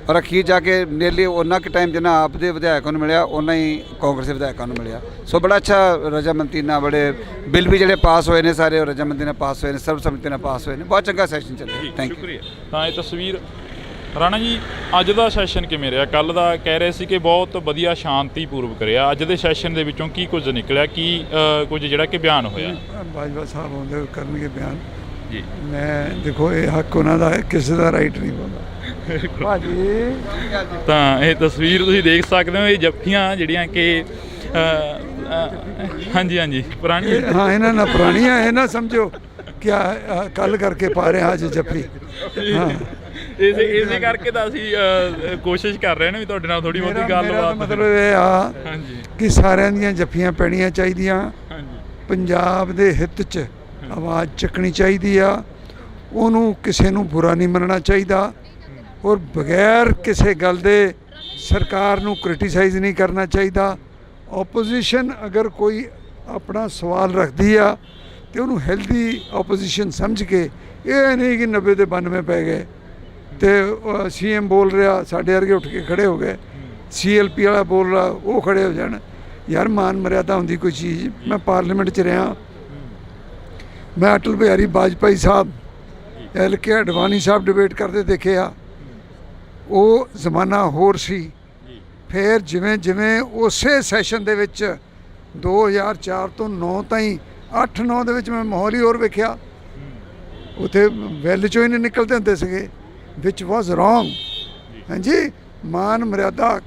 [SPEAKER 3] ਔਰ ਅਖੀਰ ਜਾ ਕੇ ਨੀਅਰਲੀ ਉਹਨਾਂ ਕੁ ਟਾਈਮ ਜਿੰਨਾ ਆਪ ਦੇ ਵਿਧਾਇਕਾਂ ਨੂੰ ਮਿਲਿਆ ਉਹਨਾਂ ਹੀ ਕਾਂਗਰਸ ਦੇ ਵਿਧਾਇਕਾਂ ਨੂੰ ਮਿਲਿਆ। ਸੋ ਬੜਾ ਅੱਛਾ ਰਜਾਮੰਦੀ ਨਾਲ ਬੜੇ ਬਿੱਲ ਵੀ ਜਿਹੜੇ ਪਾਸ ਹੋਏ ਨੇ ਸਾਰੇ ਉਹ ਰਜਾਮੰਦੀ ਨਾਲ ਪਾਸ ਹੋਏ ਨੇ, ਸਰਬਸੰਮਤੀ ਨਾਲ ਪਾਸ ਹੋਏ ਨੇ। ਬਹੁਤ ਚੰਗਾ ਸੈਸ਼ਨ ਚੱਲਿਆ। Thank you.
[SPEAKER 1] ਤਾਂ ਇਹ ਤਸਵੀਰ ਰਾਣਾ ਜੀ, ਅੱਜ ਦਾ ਸੈਸ਼ਨ ਕਿਵੇਂ ਰਿਹਾ? ਕੱਲ੍ਹ ਦਾ ਕਹਿ ਰਹੇ ਸੀ ਕਿ ਬਹੁਤ ਵਧੀਆ ਸ਼ਾਂਤੀਪੂਰਵਕ ਰਿਹਾ। ਅੱਜ ਦੇ ਸੈਸ਼ਨ ਦੇ ਵਿੱਚੋਂ ਕੀ ਕੁਝ ਨਿਕਲਿਆ, ਕੀ ਕੁਝ ਜਿਹੜਾ ਕਿ ਬਿਆਨ ਹੋਇਆ?
[SPEAKER 2] ਬਾਜਵਾ ਸਾਹਿਬ ਆਉਂਦੇ ਕਰਨਗੇ ਬਿਆਨ
[SPEAKER 1] ਜੀ।
[SPEAKER 2] ਮੈਂ ਦੇਖੋ ਇਹ ਹੱਕ ਉਹਨਾਂ ਦਾ ਹੈ, ਕਿਸੇ ਦਾ ਰਾਈਟ ਨਹੀਂ ਬਣਦਾ ਭਾਜੀ।
[SPEAKER 1] ਤਾਂ ਇਹ ਤਸਵੀਰ ਤੁਸੀਂ ਦੇਖ ਸਕਦੇ ਹੋ, ਇਹ ਜੱਫੀਆਂ ਜਿਹੜੀਆਂ ਕਿ ਹਾਂਜੀ ਪੁਰਾਣੀ,
[SPEAKER 2] ਹਾਂ ਇਹਨਾਂ ਨਾਲ ਪੁਰਾਣੀਆਂ, ਇਹ ਨਾ ਸਮਝੋ ਕਿ ਕੱਲ ਕਰਕੇ ਪਾ ਰਹੇ ਅੱਜ ਜੱਫੀ। ਹਾਂ,
[SPEAKER 1] ਇਸੇ ਕਰਕੇ ਤਾਂ ਅਸੀਂ ਕੋਸ਼ਿਸ਼ ਕਰ ਰਹੇ ਨੇ ਵੀ ਤੁਹਾਡੇ ਨਾਲ ਥੋੜੀ ਬਹੁਤੀ ਗੱਲਬਾਤ।
[SPEAKER 2] ਮਤਲਬ ਇਹ ਆ ਕਿ ਸਾਰਿਆਂ ਦੀਆਂ ਜੱਫੀਆਂ ਪੈਣੀਆਂ ਚਾਹੀਦੀਆਂ। ਪੰਜਾਬ ਦੇ ਹਿੱਤ 'ਚ ਆਵਾਜ਼ ਚੱਕਣੀ ਚਾਹੀਦੀ ਆ। ਉਹਨੂੰ ਕਿਸੇ ਨੂੰ ਬੁਰਾ ਨਹੀਂ ਮੰਨਣਾ ਚਾਹੀਦਾ, ਔਰ ਬਗੈਰ ਕਿਸੇ ਗੱਲ ਦੇ ਸਰਕਾਰ ਨੂੰ ਕ੍ਰਿਟੀਸਾਈਜ਼ ਨਹੀਂ ਕਰਨਾ ਚਾਹੀਦਾ। ਓਪੋਜੀਸ਼ਨ ਅਗਰ ਕੋਈ ਆਪਣਾ ਸਵਾਲ ਰੱਖਦੀ ਆ ਤੇ ਉਹਨੂੰ ਹੈਲਦੀ ਆਪੋਜੀਸ਼ਨ ਸਮਝ ਕੇ, ਇਹ ਨਹੀਂ ਕਿ 90 ਦੇ 92 ਪੈ ਗਏ ਤੇ CM ਬੋਲ ਰਿਹਾ ਸਾਡੇ ਵਰਗੇ ਉੱਠ ਕੇ ਖੜੇ ਹੋ ਗਏ, CLP ਵਾਲਾ ਬੋਲ ਰਿਹਾ ਉਹ ਖੜੇ ਹੋ ਜਾਣ। ਯਾਰ ਮਾਨ ਮਰਿਆਦਾ ਹੁੰਦੀ ਕੋਈ ਚੀਜ਼। ਮੈਂ ਪਾਰਲੀਮੈਂਟ 'ਚ ਰਿਹਾ, ਮੈਂ ਅਟਲ ਬਿਹਾਰੀ ਵਾਜਪਾਈ ਸਾਹਿਬ, LK ਅਡਵਾਨੀ ਸਾਹਿਬ ਡਿਬੇਟ ਕਰਦੇ ਦੇਖੇ ਆ। ਉਹ ਜ਼ਮਾਨਾ ਹੋਰ ਸੀ। ਫਿਰ ਜਿਵੇਂ ਜਿਵੇਂ ਉਸੇ ਸੈਸ਼ਨ ਦੇ ਵਿੱਚ 2004 ਤੋਂ 9 ਤਾਈਂ 8-9 ਦੇ ਵਿੱਚ ਮੈਂ ਮਾਹੌਲ ਹੀ ਹੋਰ ਵੇਖਿਆ। ਉੱਥੇ ਵੈਲ ਚੋਂ ਹੀ ਨਹੀਂ ਨਿਕਲਦੇ ਹੁੰਦੇ ਸੀਗੇ, ਵਿਚ ਵਾਜ਼ ਰੋਂਗ। ਹਾਂਜੀ, ਮਾਨ ਮਰਿਆਦਾ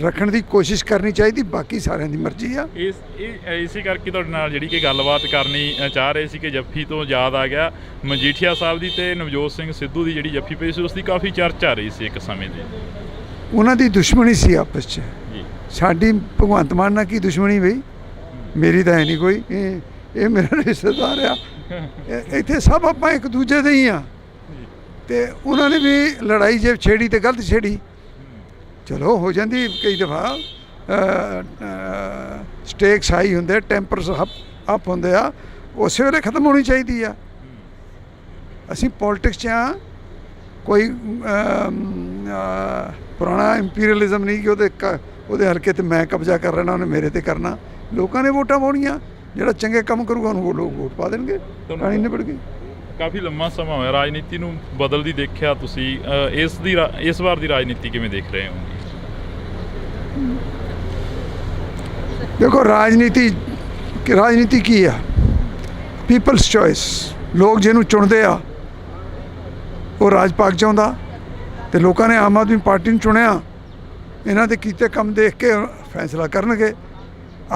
[SPEAKER 2] ਰੱਖਣ ਦੀ ਕੋਸ਼ਿਸ਼ ਕਰਨੀ ਚਾਹੀਦੀ, ਬਾਕੀ ਸਾਰਿਆਂ ਦੀ ਮਰਜ਼ੀ ਆ।
[SPEAKER 1] ਇਸੇ ਕਰਕੇ ਤੁਹਾਡੇ ਨਾਲ ਜਿਹੜੀ ਕਿ ਗੱਲਬਾਤ ਕਰਨੀ ਚਾਹ ਰਹੇ ਸੀ ਕਿ ਜੱਫੀ ਤੋਂ ਯਾਦ ਆ ਗਿਆ ਮਜੀਠੀਆ ਸਾਹਿਬ ਦੀ ਤੇ ਨਵਜੋਤ ਸਿੰਘ ਸਿੱਧੂ ਦੀ ਜਿਹੜੀ ਜੱਫੀ ਪਈ ਸੀ, ਉਸ ਦੀ ਕਾਫੀ ਚਰਚਾ ਰਹੀ ਸੀ ਇੱਕ ਸਮੇਂ ਦੀ।
[SPEAKER 2] ਉਹਨਾਂ ਦੀ ਦੁਸ਼ਮਣੀ ਸੀ ਆਪਸ 'ਚ। ਸਾਡੀ ਭਗਵੰਤ ਮਾਨ ਨਾਲ ਕੀ ਦੁਸ਼ਮਣੀ ਬਈ? ਮੇਰੀ ਤਾਂ ਹੈ ਨਹੀਂ ਕੋਈ, ਇਹ ਮੇਰਾ ਰਿਸ਼ਤੇਦਾਰ ਆ। ਇੱਥੇ ਸਭ ਆਪਾਂ ਇੱਕ ਦੂਜੇ ਦੇ ਹੀ ਆ। ਤੇ ਉਹਨਾਂ ਨੇ ਵੀ ਲੜਾਈ ਜੇ ਛੇੜੀ ਤੇ ਗਲਤ ਛੇੜੀ, ਚਲੋ ਹੋ ਜਾਂਦੀ ਕਈ ਦਫਾ। ਸਟੇਕਸ ਹਾਈ ਹੁੰਦੇ, ਟੈਂਪਰਸ ਅਪ ਹੁੰਦੇ ਆ, ਉਸੇ ਵੇਲੇ ਖਤਮ ਹੋਣੀ ਚਾਹੀਦੀ ਆ। ਅਸੀਂ ਪੋਲਿਟਿਕਸ 'ਚ ਆ, ਕੋਈ ਪੁਰਾਣਾ ਇੰਪੀਰੀਅਲਿਜ਼ਮ ਨਹੀਂ ਕਿ ਉਹਦੇ ਹਲਕੇ ਤੇ ਮੈਂ ਕਬਜ਼ਾ ਕਰ ਲੈਣਾ, ਉਹਨੇ ਮੇਰੇ ਤੇ ਕਰਨਾ। ਲੋਕਾਂ ਨੇ ਵੋਟਾਂ ਪਾਉਣੀਆਂ, ਜਿਹੜਾ ਚੰਗੇ ਕੰਮ ਕਰੂਗਾ ਉਹਨੂੰ ਉਹ ਲੋਕ ਵੋਟ ਪਾ ਦੇਣਗੇ, ਕਹਾਣੀ ਨਿਬੜ ਗਈ।
[SPEAKER 1] ਕਾਫੀ ਲੰਮਾ ਸਮਾਂ ਹੋਇਆ ਰਾਜਨੀਤੀ ਨੂੰ ਬਦਲਦੀ ਦੇਖਿਆ ਤੁਸੀਂ, ਇਸ ਵਾਰ ਦੀ ਰਾਜਨੀਤੀ ਕਿਵੇਂ ਦੇਖ ਰਹੇ ਹੋ?
[SPEAKER 2] ਦੇਖੋ, ਰਾਜਨੀਤੀ ਕੀ ਆ? People's choice. ਲੋਕ ਜਿਹਨੂੰ ਚੁਣਦੇ ਆ ਉਹ ਰਾਜ ਪਾਕ ਚਾਹੁੰਦਾ, ਤੇ ਲੋਕਾਂ ਨੇ ਆਮ ਆਦਮੀ ਪਾਰਟੀ ਨੂੰ ਚੁਣਿਆ। ਇਹਨਾਂ ਦੇ ਕੀਤੇ ਕੰਮ ਦੇਖ ਕੇ ਫੈਸਲਾ ਕਰਨਗੇ।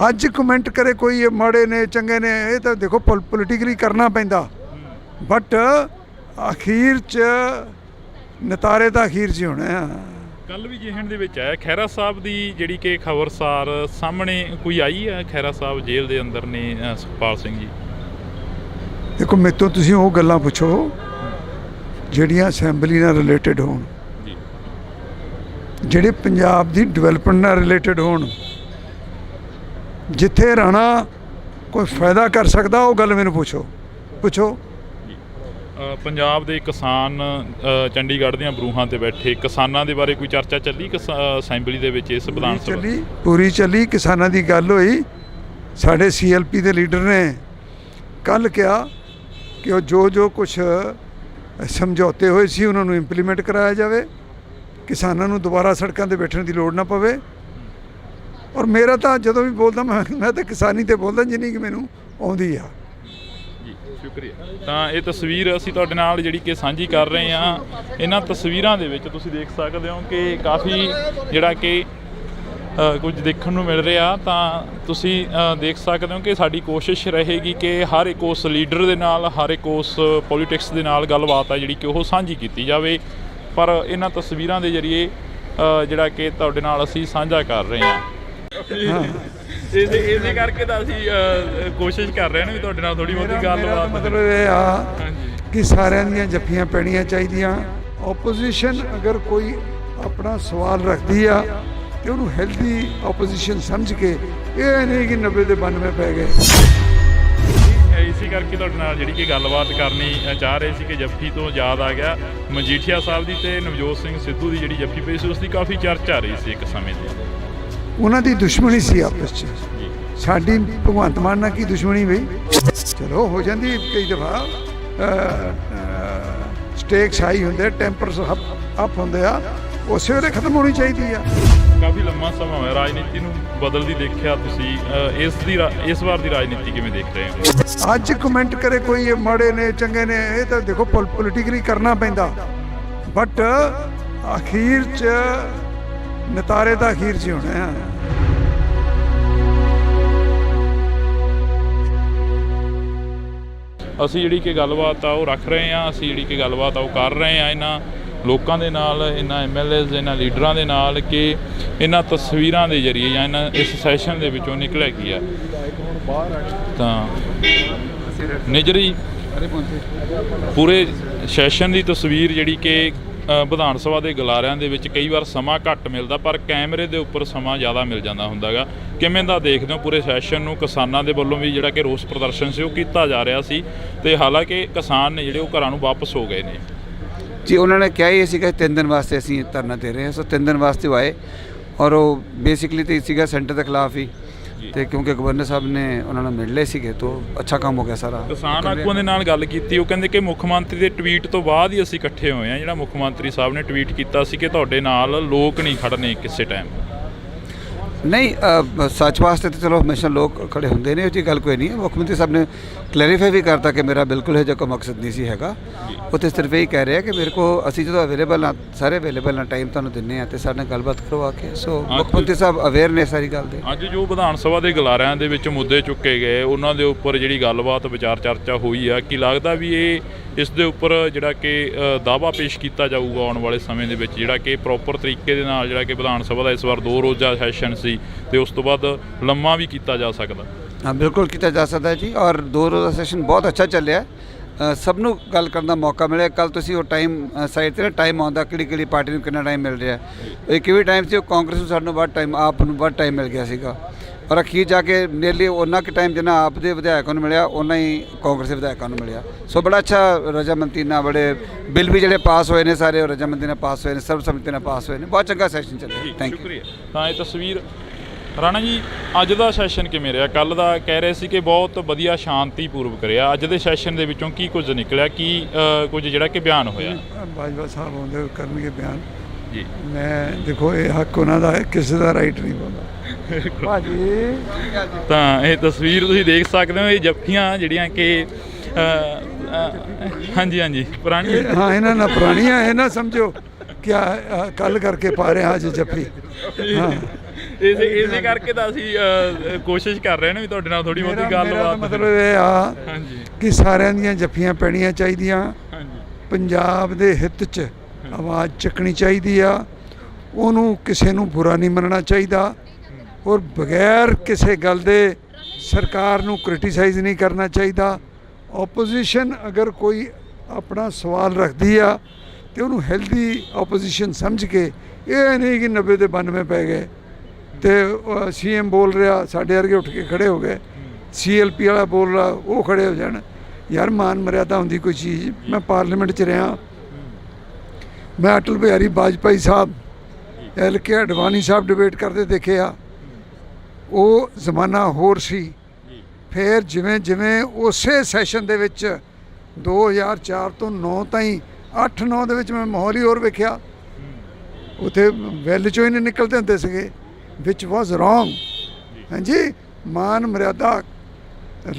[SPEAKER 2] ਅੱਜ ਕਮੈਂਟ ਕਰੇ ਕੋਈ ਇਹ ਮਾੜੇ ਨੇ ਚੰਗੇ ਨੇ, ਇਹ ਤਾਂ ਦੇਖੋ ਪੋਲੀਟੀਕਲੀ ਕਰਨਾ ਪੈਂਦਾ, ਬਟ ਅਖੀਰ 'ਚ ਨਤਾਰੇ ਤਾਂ ਅਖੀਰ 'ਚ ਹੀ ਹੋਣੇ ਆ।
[SPEAKER 1] ਕੱਲ ਵੀ ਜਿਹਣ ਦੇ ਵਿੱਚ ਆਇਆ ਖਹਿਰਾ ਸਾਹਿਬ ਦੀ ਜਿਹੜੀ ਕਿ ਖਬਰਸਾਰ ਸਾਹਮਣੇ ਕੋਈ ਆਈ ਹੈ, ਖਹਿਰਾ ਸਾਹਿਬ ਜੇਲ੍ਹ ਦੇ ਅੰਦਰ ਨੇ ਸੁਖਪਾਲ ਸਿੰਘ ਜੀ।
[SPEAKER 2] ਦੇਖੋ, ਮੇਰੇ ਤੋਂ ਤੁਸੀਂ ਉਹ ਗੱਲਾਂ ਪੁੱਛੋ ਜਿਹੜੀਆਂ ਅਸੈਂਬਲੀ ਨਾਲ ਰਿਲੇਟਡ ਹੋਣ, ਜਿਹੜੇ ਪੰਜਾਬ ਦੀ ਡਿਵੈਲਪਮੈਂਟ ਨਾਲ ਰਿਲੇਟਡ ਹੋਣ। ਜਿੱਥੇ ਰਾਣਾ ਕੋਈ ਫਾਇਦਾ ਕਰ ਸਕਦਾ ਉਹ ਗੱਲ ਮੈਨੂੰ ਪੁੱਛੋ।
[SPEAKER 1] ਪੰਜਾਬ ਦੇ ਕਿਸਾਨ ਚੰਡੀਗੜ੍ਹ ਦੀਆਂ ਬਰੂਹਾਂ ਤੇ ਬੈਠੇ ਕਿਸਾਨਾਂ ਦੇ ਬਾਰੇ ਕੋਈ ਚਰਚਾ ਚੱਲੀ ਅਸੈਂਬਲੀ ਦੇ ਵਿੱਚ? ਇਸ ਵਿਧਾਨ ਸਭਾ
[SPEAKER 2] ਪੂਰੀ ਚੱਲੀ, ਕਿਸਾਨਾਂ ਦੀ ਗੱਲ ਹੋਈ। ਸਾਡੇ CLP ਦੇ ਲੀਡਰ ਨੇ ਕੱਲ੍ਹ ਕਿਹਾ ਕਿ ਉਹ ਜੋ ਕੁਛ ਸਮਝੌਤੇ ਹੋਏ ਸੀ ਉਹਨਾਂ ਨੂੰ ਇੰਪਲੀਮੈਂਟ ਕਰਾਇਆ ਜਾਵੇ, ਕਿਸਾਨਾਂ ਨੂੰ ਦੁਬਾਰਾ ਸੜਕਾਂ 'ਤੇ ਬੈਠਣ ਦੀ ਲੋੜ ਨਾ ਪਵੇ। ਔਰ ਮੇਰਾ ਤਾਂ ਜਦੋਂ ਵੀ ਬੋਲਦਾ ਮੈਂ ਤਾਂ ਕਿਸਾਨੀ 'ਤੇ ਬੋਲਦਾ ਜਿੰਨੀ ਕਿ ਮੈਨੂੰ ਆਉਂਦੀ ਆ।
[SPEAKER 1] ਸ਼ੁਕਰੀਆ। ਤਾਂ ਇਹ ਤਸਵੀਰ ਅਸੀਂ ਤੁਹਾਡੇ ਨਾਲ ਜਿਹੜੀ ਕਿ ਸਾਂਝੀ ਕਰ ਰਹੇ ਹਾਂ। ਇਹਨਾਂ ਤਸਵੀਰਾਂ ਦੇ ਵਿੱਚ ਤੁਸੀਂ ਦੇਖ ਸਕਦੇ ਹੋ ਕਿ ਕਾਫੀ ਜਿਹੜਾ ਕਿ ਕੁਝ ਦੇਖਣ ਨੂੰ ਮਿਲ ਰਿਹਾ। ਤਾਂ ਤੁਸੀਂ ਦੇਖ ਸਕਦੇ ਹੋ ਕਿ ਸਾਡੀ ਕੋਸ਼ਿਸ਼ ਰਹੇਗੀ ਕਿ ਹਰ ਇੱਕ ਉਸ ਲੀਡਰ ਦੇ ਨਾਲ, ਹਰ ਇੱਕ ਉਸ ਪੋਲੀਟਿਕਸ ਦੇ ਨਾਲ ਗੱਲਬਾਤ ਆ ਜਿਹੜੀ ਕਿ ਉਹ ਸਾਂਝੀ ਕੀਤੀ ਜਾਵੇ। ਪਰ ਇਹਨਾਂ ਤਸਵੀਰਾਂ ਦੇ ਜ਼ਰੀਏ ਜਿਹੜਾ ਕਿ ਤੁਹਾਡੇ ਨਾਲ ਅਸੀਂ ਸਾਂਝਾ ਕਰ ਰਹੇ ਹਾਂ। ਇਸੇ ਕਰਕੇ ਤਾਂ ਅਸੀਂ ਕੋਸ਼ਿਸ਼ ਕਰ ਰਹੇ ਹਾਂ ਵੀ ਤੁਹਾਡੇ ਨਾਲ ਥੋੜ੍ਹੀ ਬਹੁਤੀ ਗੱਲਬਾਤ।
[SPEAKER 2] ਮਤਲਬ ਇਹ ਆ ਕਿ ਸਾਰਿਆਂ ਦੀਆਂ ਜੱਫੀਆਂ ਪੈਣੀਆਂ ਚਾਹੀਦੀਆਂ। ਓਪੋਜੀਸ਼ਨ ਅਗਰ ਕੋਈ ਆਪਣਾ ਸਵਾਲ ਰੱਖਦੀ ਆ ਤੇ ਉਹਨੂੰ ਹੈਲਦੀ ਓਪੋਜੀਸ਼ਨ ਸਮਝ ਕੇ, ਇਹ ਨਹੀਂ ਕਿ 90 ਦੇ 92 ਪੈ ਗਏ।
[SPEAKER 1] ਇਸੇ ਕਰਕੇ ਤੁਹਾਡੇ ਨਾਲ ਜਿਹੜੀ ਕਿ ਗੱਲਬਾਤ ਕਰਨੀ ਚਾਹ ਰਹੇ ਸੀ ਕਿ ਜੱਫੀ ਤੋਂ ਯਾਦ ਆ ਗਿਆ ਮਜੀਠੀਆ ਸਾਹਿਬ ਦੀ ਤੇ ਨਵਜੋਤ ਸਿੰਘ ਸਿੱਧੂ ਦੀ ਜਿਹੜੀ ਜੱਫੀ ਪਈ ਸੀ, ਉਸ ਦੀ ਕਾਫੀ ਚਰਚਾ ਰਹੀ ਸੀ ਇੱਕ ਸਮੇਂ ਦੀ।
[SPEAKER 2] ਉਹਨਾਂ ਦੀ ਦੁਸ਼ਮਣੀ ਸੀ ਆਪਸ 'ਚ। ਸਾਡੀ ਭਗਵੰਤ ਮਾਨ ਨਾਲ ਕੀ ਦੁਸ਼ਮਣੀ ਬਈ? ਚਲੋ ਹੋ ਜਾਂਦੀ ਕਈ ਦਫਾ। ਸਟੇਕਸ ਹਾਈ ਹੁੰਦੇ, ਟੈਂਪਰਸ ਅਪ ਹੁੰਦੇ ਆ, ਉਸੇ ਵੇਲੇ ਖਤਮ ਹੋਣੀ ਚਾਹੀਦੀ ਆ।
[SPEAKER 1] ਕਾਫੀ ਲੰਮਾ ਸਮਾਂ ਹੋਇਆ ਰਾਜਨੀਤੀ ਨੂੰ ਬਦਲਦੀ ਦੇਖਿਆ ਤੁਸੀਂ, ਇਸ ਵਾਰ ਦੀ ਰਾਜਨੀਤੀ ਕਿਵੇਂ ਦੇਖ ਰਹੇ ਹੋ?
[SPEAKER 2] ਅੱਜ ਕਮੈਂਟ ਕਰੇ ਕੋਈ ਇਹ ਮਾੜੇ ਨੇ ਚੰਗੇ ਨੇ, ਇਹ ਤਾਂ ਦੇਖੋ ਪੋਲੀਟੀਕਲੀ ਕਰਨਾ ਪੈਂਦਾ, ਬਟ ਅਖੀਰ 'ਚ ਨਤਾਰੇ ਤਾਂ ਅਖੀਰ 'ਚ ਹੀ ਹੋਣੇ ਆ।
[SPEAKER 1] ਅਸੀਂ ਜਿਹੜੀ ਕਿ ਗੱਲਬਾਤ ਆ ਉਹ ਰੱਖ ਰਹੇ ਹਾਂ, ਅਸੀਂ ਜਿਹੜੀ ਕਿ ਗੱਲਬਾਤ ਆ ਉਹ ਕਰ ਰਹੇ ਹਾਂ ਇਹਨਾਂ ਲੋਕਾਂ ਦੇ ਨਾਲ, ਇਹਨਾਂ MLAs, ਇਹਨਾਂ ਲੀਡਰਾਂ ਦੇ ਨਾਲ ਕਿ ਇਹਨਾਂ ਤਸਵੀਰਾਂ ਦੇ ਜ਼ਰੀਏ ਜਾਂ ਇਹਨਾਂ ਇਸ ਸੈਸ਼ਨ ਦੇ ਵਿੱਚੋਂ ਨਿਕਲਿਆ ਕੀ ਆ। ਤਾਂ ਨਿਜਰੀ ਪੂਰੇ ਸੈਸ਼ਨ ਦੀ ਤਸਵੀਰ ਜਿਹੜੀ ਕਿ ਵਿਧਾਨ ਸਭਾ ਦੇ ਗਲਾਰਿਆਂ ਦੇ ਵਿੱਚ ਕਈ ਵਾਰ ਸਮਾਂ ਘੱਟ ਮਿਲਦਾ, ਪਰ ਕੈਮਰੇ ਦੇ ਉੱਪਰ ਸਮਾਂ ਜ਼ਿਆਦਾ ਮਿਲ ਜਾਂਦਾ ਹੁੰਦਾ ਗਾ। ਕਿਵੇਂ ਦਾ ਦੇਖਦੇ ਹੋ ਪੂਰੇ ਸੈਸ਼ਨ ਨੂੰ? ਕਿਸਾਨਾਂ ਦੇ ਵੱਲੋਂ ਵੀ ਜਿਹੜਾ ਕਿ ਰੋਸ ਪ੍ਰਦਰਸ਼ਨ ਸੀ ਉਹ ਕੀਤਾ ਜਾ ਰਿਹਾ ਸੀ, ਤੇ ਹਾਲਾਂਕਿ ਕਿਸਾਨ ਨੇ ਜਿਹੜੇ ਉਹ ਘਰਾਂ ਨੂੰ ਵਾਪਸ ਹੋ ਗਏ ਨੇ।
[SPEAKER 3] ਜੀ, ਉਹਨਾਂ ਨੇ ਕਿਹਾ ਹੀ ਸੀਗਾ 3 ਦਿਨ ਵਾਸਤੇ ਅਸੀਂ ਧਰਨਾ ਦੇ ਰਹੇ ਹਾਂ। ਸੋ 3 ਦਿਨ ਵਾਸਤੇ ਉਹ ਆਏ, ਔਰ ਉਹ ਬੇਸਿਕਲੀ ਤਾਂ ਸੀਗਾ ਸੈਂਟਰ ਦੇ ਖਿਲਾਫ ਹੀ, ਤੇ ਕਿਉਂਕਿ ਗਵਰਨਰ ਸਾਹਿਬ ਨੇ ਉਹਨਾਂ ਨੂੰ ਮਿਲ ਲਏ ਸੀਗੇ, ਤਾਂ ਅੱਛਾ ਕੰਮ ਹੋ ਗਿਆ ਸਾਰਾ।
[SPEAKER 1] ਕਿਸਾਨ ਆਗੂਆਂ ਦੇ ਨਾਲ ਗੱਲ ਕੀਤੀ, ਉਹ ਕਹਿੰਦੇ ਕਿ ਮੁੱਖ ਮੰਤਰੀ ਦੇ ਟਵੀਟ ਤੋਂ ਬਾਅਦ ਹੀ ਅਸੀਂ ਇਕੱਠੇ ਹੋਏ ਹਾਂ। ਜਿਹੜਾ ਮੁੱਖ ਮੰਤਰੀ ਸਾਹਿਬ ਨੇ ਟਵੀਟ ਕੀਤਾ ਸੀ ਕਿ ਤੁਹਾਡੇ ਨਾਲ ਲੋਕ ਨਹੀਂ ਖੜਨੇ ਕਿਸੇ ਟਾਈਮ।
[SPEAKER 3] ਨਹੀਂ ਸੱਚ ਵਾਸਤੇ ਤਾਂ ਚਲੋ ਹਮੇਸ਼ਾ ਲੋਕ ਖੜੇ ਹੁੰਦੇ ਨੇ, ਇਹ ਜੀ ਗੱਲ ਕੋਈ ਨਹੀਂ ਹੈ। ਮੁੱਖ ਮੰਤਰੀ ਸਾਹਿਬ ਨੇ ਕਲੈਰੀਫਾਈ ਵੀ ਕਰਤਾ ਕਿ ਮੇਰਾ ਬਿਲਕੁਲ ਇਹ ਜਿਹਾ ਕੋਈ ਮਕਸਦ ਨਹੀਂ ਸੀ ਹੈਗਾ। ਉਹ ਤਾਂ ਸਿਰਫ ਇਹ ਕਹਿ ਰਿਹਾ ਕਿ ਮੇਰੇ ਕੋ ਅਸੀਂ ਜਦੋਂ ਅਵੇਲੇਬਲ ਹਾਂ, ਸਾਰੇ ਅਵੇਲੇਬਲ ਹਾਂ, ਟਾਈਮ ਤੁਹਾਨੂੰ ਦਿੰਦੇ ਹਾਂ ਤੇ ਸਾਡੇ ਨਾਲ ਗੱਲਬਾਤ ਕਰਵਾ ਕੇ। ਸੋ ਮੁੱਖ ਮੰਤਰੀ ਸਾਹਿਬ ਅਵੇਅਰ ਨੇ ਸਾਰੀ ਗੱਲ ਦੇ।
[SPEAKER 1] ਅੱਜ ਜੋ ਵਿਧਾਨ ਸਭਾ ਦੇ ਗਲਾਰਿਆਂ ਦੇ ਵਿੱਚ ਮੁੱਦੇ ਚੁੱਕੇ ਗਏ, ਉਹਨਾਂ ਦੇ ਉੱਪਰ ਜਿਹੜੀ ਗੱਲਬਾਤ ਵਿਚਾਰ ਚਰਚਾ ਹੋਈ ਆ, ਕੀ ਲੱਗਦਾ ਵੀ ਇਸ ਦੇ ਉੱਪਰ ਜਿਹੜਾ ਕਿ ਦਾਅਵਾ ਪੇਸ਼ ਕੀਤਾ ਜਾਊਗਾ ਆਉਣ ਵਾਲੇ ਸਮੇਂ ਦੇ ਵਿੱਚ, ਜਿਹੜਾ ਕਿ ਪ੍ਰੋਪਰ ਤਰੀਕੇ ਦੇ ਨਾਲ ਜਿਹੜਾ ਕਿ ਵਿਧਾਨ ਸਭਾ ਦਾ ਇਸ ਵਾਰ 2 ਰੋਜ਼ਾ ਸੈਸ਼ਨ ਸੀ ਤੇ ਉਸ ਤੋਂ ਬਾਅਦ ਲੰਮਾ ਵੀ ਕੀਤਾ ਜਾ ਸਕਦਾ?
[SPEAKER 3] ਹਾਂ, ਬਿਲਕੁਲ ਕੀਤਾ ਜਾ ਸਕਦਾ ਜੀ। ਔਰ 2 ਰੋਜ਼ਾ ਸੈਸ਼ਨ ਬਹੁਤ ਅੱਛਾ ਚੱਲਿਆ। ਸਭ ਨੂੰ ਗੱਲ ਕਰਨ ਦਾ ਮੌਕਾ ਮਿਲਿਆ। ਕੱਲ ਤੁਸੀਂ ਉਹ ਟਾਈਮ ਸਾਈਡ 'ਤੇ ਨਾ ਟਾਈਮ ਆਉਂਦਾ ਕਿਹੜੀ ਪਾਰਟੀ ਨੂੰ ਕਿੰਨਾ ਟਾਈਮ ਮਿਲ ਰਿਹਾ। ਇੱਕ ਵੀ ਟਾਈਮ ਸੀ ਉਹ ਕਾਂਗਰਸ ਨੂੰ ਸਾਨੂੰ ਵੱਧ ਟਾਈਮ, ਆਪ ਨੂੰ ਵੱਧ ਟਾਈਮ ਮਿਲ ਗਿਆ ਸੀਗਾ। ਔਰ ਅਖੀਰ ਜਾ ਕੇ ਨੀਅਰਲੀ ਉਹਨਾਂ ਕੁ ਟਾਈਮ ਜਿੰਨਾ ਆਪ ਦੇ ਵਿਧਾਇਕਾਂ ਨੂੰ ਮਿਲਿਆ, ਉਹਨਾਂ ਹੀ ਕਾਂਗਰਸ ਦੇ ਵਿਧਾਇਕਾਂ ਨੂੰ ਮਿਲਿਆ। ਸੋ ਬੜਾ ਅੱਛਾ ਰਜਾਮੰਦੀ ਨਾਲ ਬੜੇ ਬਿੱਲ ਵੀ ਜਿਹੜੇ ਪਾਸ ਹੋਏ ਨੇ ਸਾਰੇ ਉਹ ਰਜਾਮੰਦੀ ਨਾਲ ਪਾਸ ਹੋਏ ਨੇ, ਸਰਬਸੰਮਤੀ ਨਾਲ ਪਾਸ ਹੋਏ ਨੇ। ਬਹੁਤ ਚੰਗਾ ਸੈਸ਼ਨ ਚੱਲਿਆ। Thank you.
[SPEAKER 1] ਸ਼ੁਕਰੀਆ। ਤਾਂ ਇਹ ਤਸਵੀਰ ਰਾਣਾ ਜੀ, ਅੱਜ ਦਾ ਸੈਸ਼ਨ ਕਿਵੇਂ ਰਿਹਾ? ਕੱਲ੍ਹ ਦਾ ਕਹਿ ਰਹੇ ਸੀ ਕਿ ਬਹੁਤ ਵਧੀਆ ਸ਼ਾਂਤੀਪੂਰਵਕ ਰਿਹਾ। ਅੱਜ ਦੇ ਸੈਸ਼ਨ ਦੇ ਵਿੱਚੋਂ ਕੀ ਕੁਝ ਨਿਕਲਿਆ, ਕੀ ਕੁਝ ਜਿਹੜਾ ਕਿ ਬਿਆਨ ਹੋਇਆ?
[SPEAKER 2] ਬਾਜਵਾ ਸਾਹਿਬ ਆਉਂਦੇ ਕਰਨਗੇ ਬਿਆਨ
[SPEAKER 1] ਜੀ।
[SPEAKER 2] ਮੈਂ ਦੇਖੋ ਇਹ ਹੱਕ ਉਹਨਾਂ ਦਾ ਹੈ, ਕਿਸੇ ਦਾ ਰਾਈਟ ਨਹੀਂ ਬੋਲਦਾ ਭਾਜੀ।
[SPEAKER 1] ਤਾਂ ਇਹ ਤਸਵੀਰ ਤੁਸੀਂ ਦੇਖ ਸਕਦੇ ਹੋ, ਇਹ ਜੱਫੀਆਂ ਜਿਹੜੀਆਂ ਕਿ ਹਾਂਜੀ ਪੁਰਾਣੀ,
[SPEAKER 2] ਹਾਂ ਇਹਨਾਂ ਨਾਲ ਪੁਰਾਣੀਆਂ ਇਹ ਨਾ ਸਮਝੋ ਕਿ ਕੱਲ ਕਰਕੇ ਪਾ ਰਹੇ ਹਾਂ ਅੱਜ ਜੱਫੀ। ਹਾਂ,
[SPEAKER 1] ਇਸੇ ਕਰਕੇ ਤਾਂ ਅਸੀਂ ਕੋਸ਼ਿਸ਼ ਕਰ ਰਹੇ ਨੇ ਵੀ ਤੁਹਾਡੇ ਨਾਲ ਥੋੜੀ ਬਹੁਤੀ ਗੱਲਬਾਤ।
[SPEAKER 2] ਮਤਲਬ ਇਹ ਆ ਕਿ ਸਾਰਿਆਂ ਦੀਆਂ ਜੱਫੀਆਂ ਪੈਣੀਆਂ ਚਾਹੀਦੀਆਂ। ਪੰਜਾਬ ਦੇ ਹਿੱਤ 'ਚ ਆਵਾਜ਼ ਚੱਕਣੀ ਚਾਹੀਦੀ ਆ। ਉਹਨੂੰ ਕਿਸੇ ਨੂੰ ਬੁਰਾ ਨਹੀਂ ਮੰਨਣਾ ਚਾਹੀਦਾ ਔਰ ਬਗੈਰ ਕਿਸੇ ਗੱਲ ਦੇ ਸਰਕਾਰ ਨੂੰ ਕ੍ਰਿਟੀਸਾਈਜ਼ ਨਹੀਂ ਕਰਨਾ ਚਾਹੀਦਾ। ਓਪੋਜੀਸ਼ਨ ਅਗਰ ਕੋਈ ਆਪਣਾ ਸਵਾਲ ਰੱਖਦੀ ਆ ਤੇ ਉਹਨੂੰ ਹੈਲਦੀ ਓਪੋਜੀਸ਼ਨ ਸਮਝ ਕੇ, ਇਹ ਨਹੀਂ ਕਿ 90 ਤੇ 92 ਪੈ ਗਏ ਤੇ CM ਬੋਲ ਰਿਹਾ ਸਾਡੇ ਵਰਗੇ ਉੱਠ ਕੇ ਖੜੇ ਹੋ ਗਏ, CLP ਵਾਲਾ ਬੋਲ ਰਿਹਾ ਉਹ ਖੜੇ ਹੋ ਜਾਣ। ਯਾਰ ਮਾਨ ਮਰਿਆਦਾ ਹੁੰਦੀ ਕੋਈ ਚੀਜ਼। ਮੈਂ ਪਾਰਲੀਮੈਂਟ 'ਚ ਰਿਹਾ, ਮੈਂ ਅਟਲ ਬਿਹਾਰੀ ਵਾਜਪਾਈ ਸਾਹਿਬ, LK ਅਡਵਾਨੀ ਸਾਹਿਬ ਡਿਬੇਟ ਕਰਦੇ ਦੇਖੇ ਆ। ਉਹ ਜ਼ਮਾਨਾ ਹੋਰ ਸੀ। ਫਿਰ ਜਿਵੇਂ ਜਿਵੇਂ ਉਸੇ ਸੈਸ਼ਨ ਦੇ ਵਿੱਚ 2004 ਤੋਂ 9 ਤਾਈਂ 8-9 ਦੇ ਵਿੱਚ ਮੈਂ ਮਾਹੌਲ ਹੀ ਹੋਰ ਵੇਖਿਆ। ਉੱਥੇ ਵੈਲ 'ਚੋਂ ਹੀ ਨਹੀਂ ਨਿਕਲਦੇ ਹੁੰਦੇ ਸੀਗੇ, ਵਿਚ ਵਾਜ਼ ਰੋਂਗ। ਹਾਂਜੀ, ਮਾਨ ਮਰਿਆਦਾ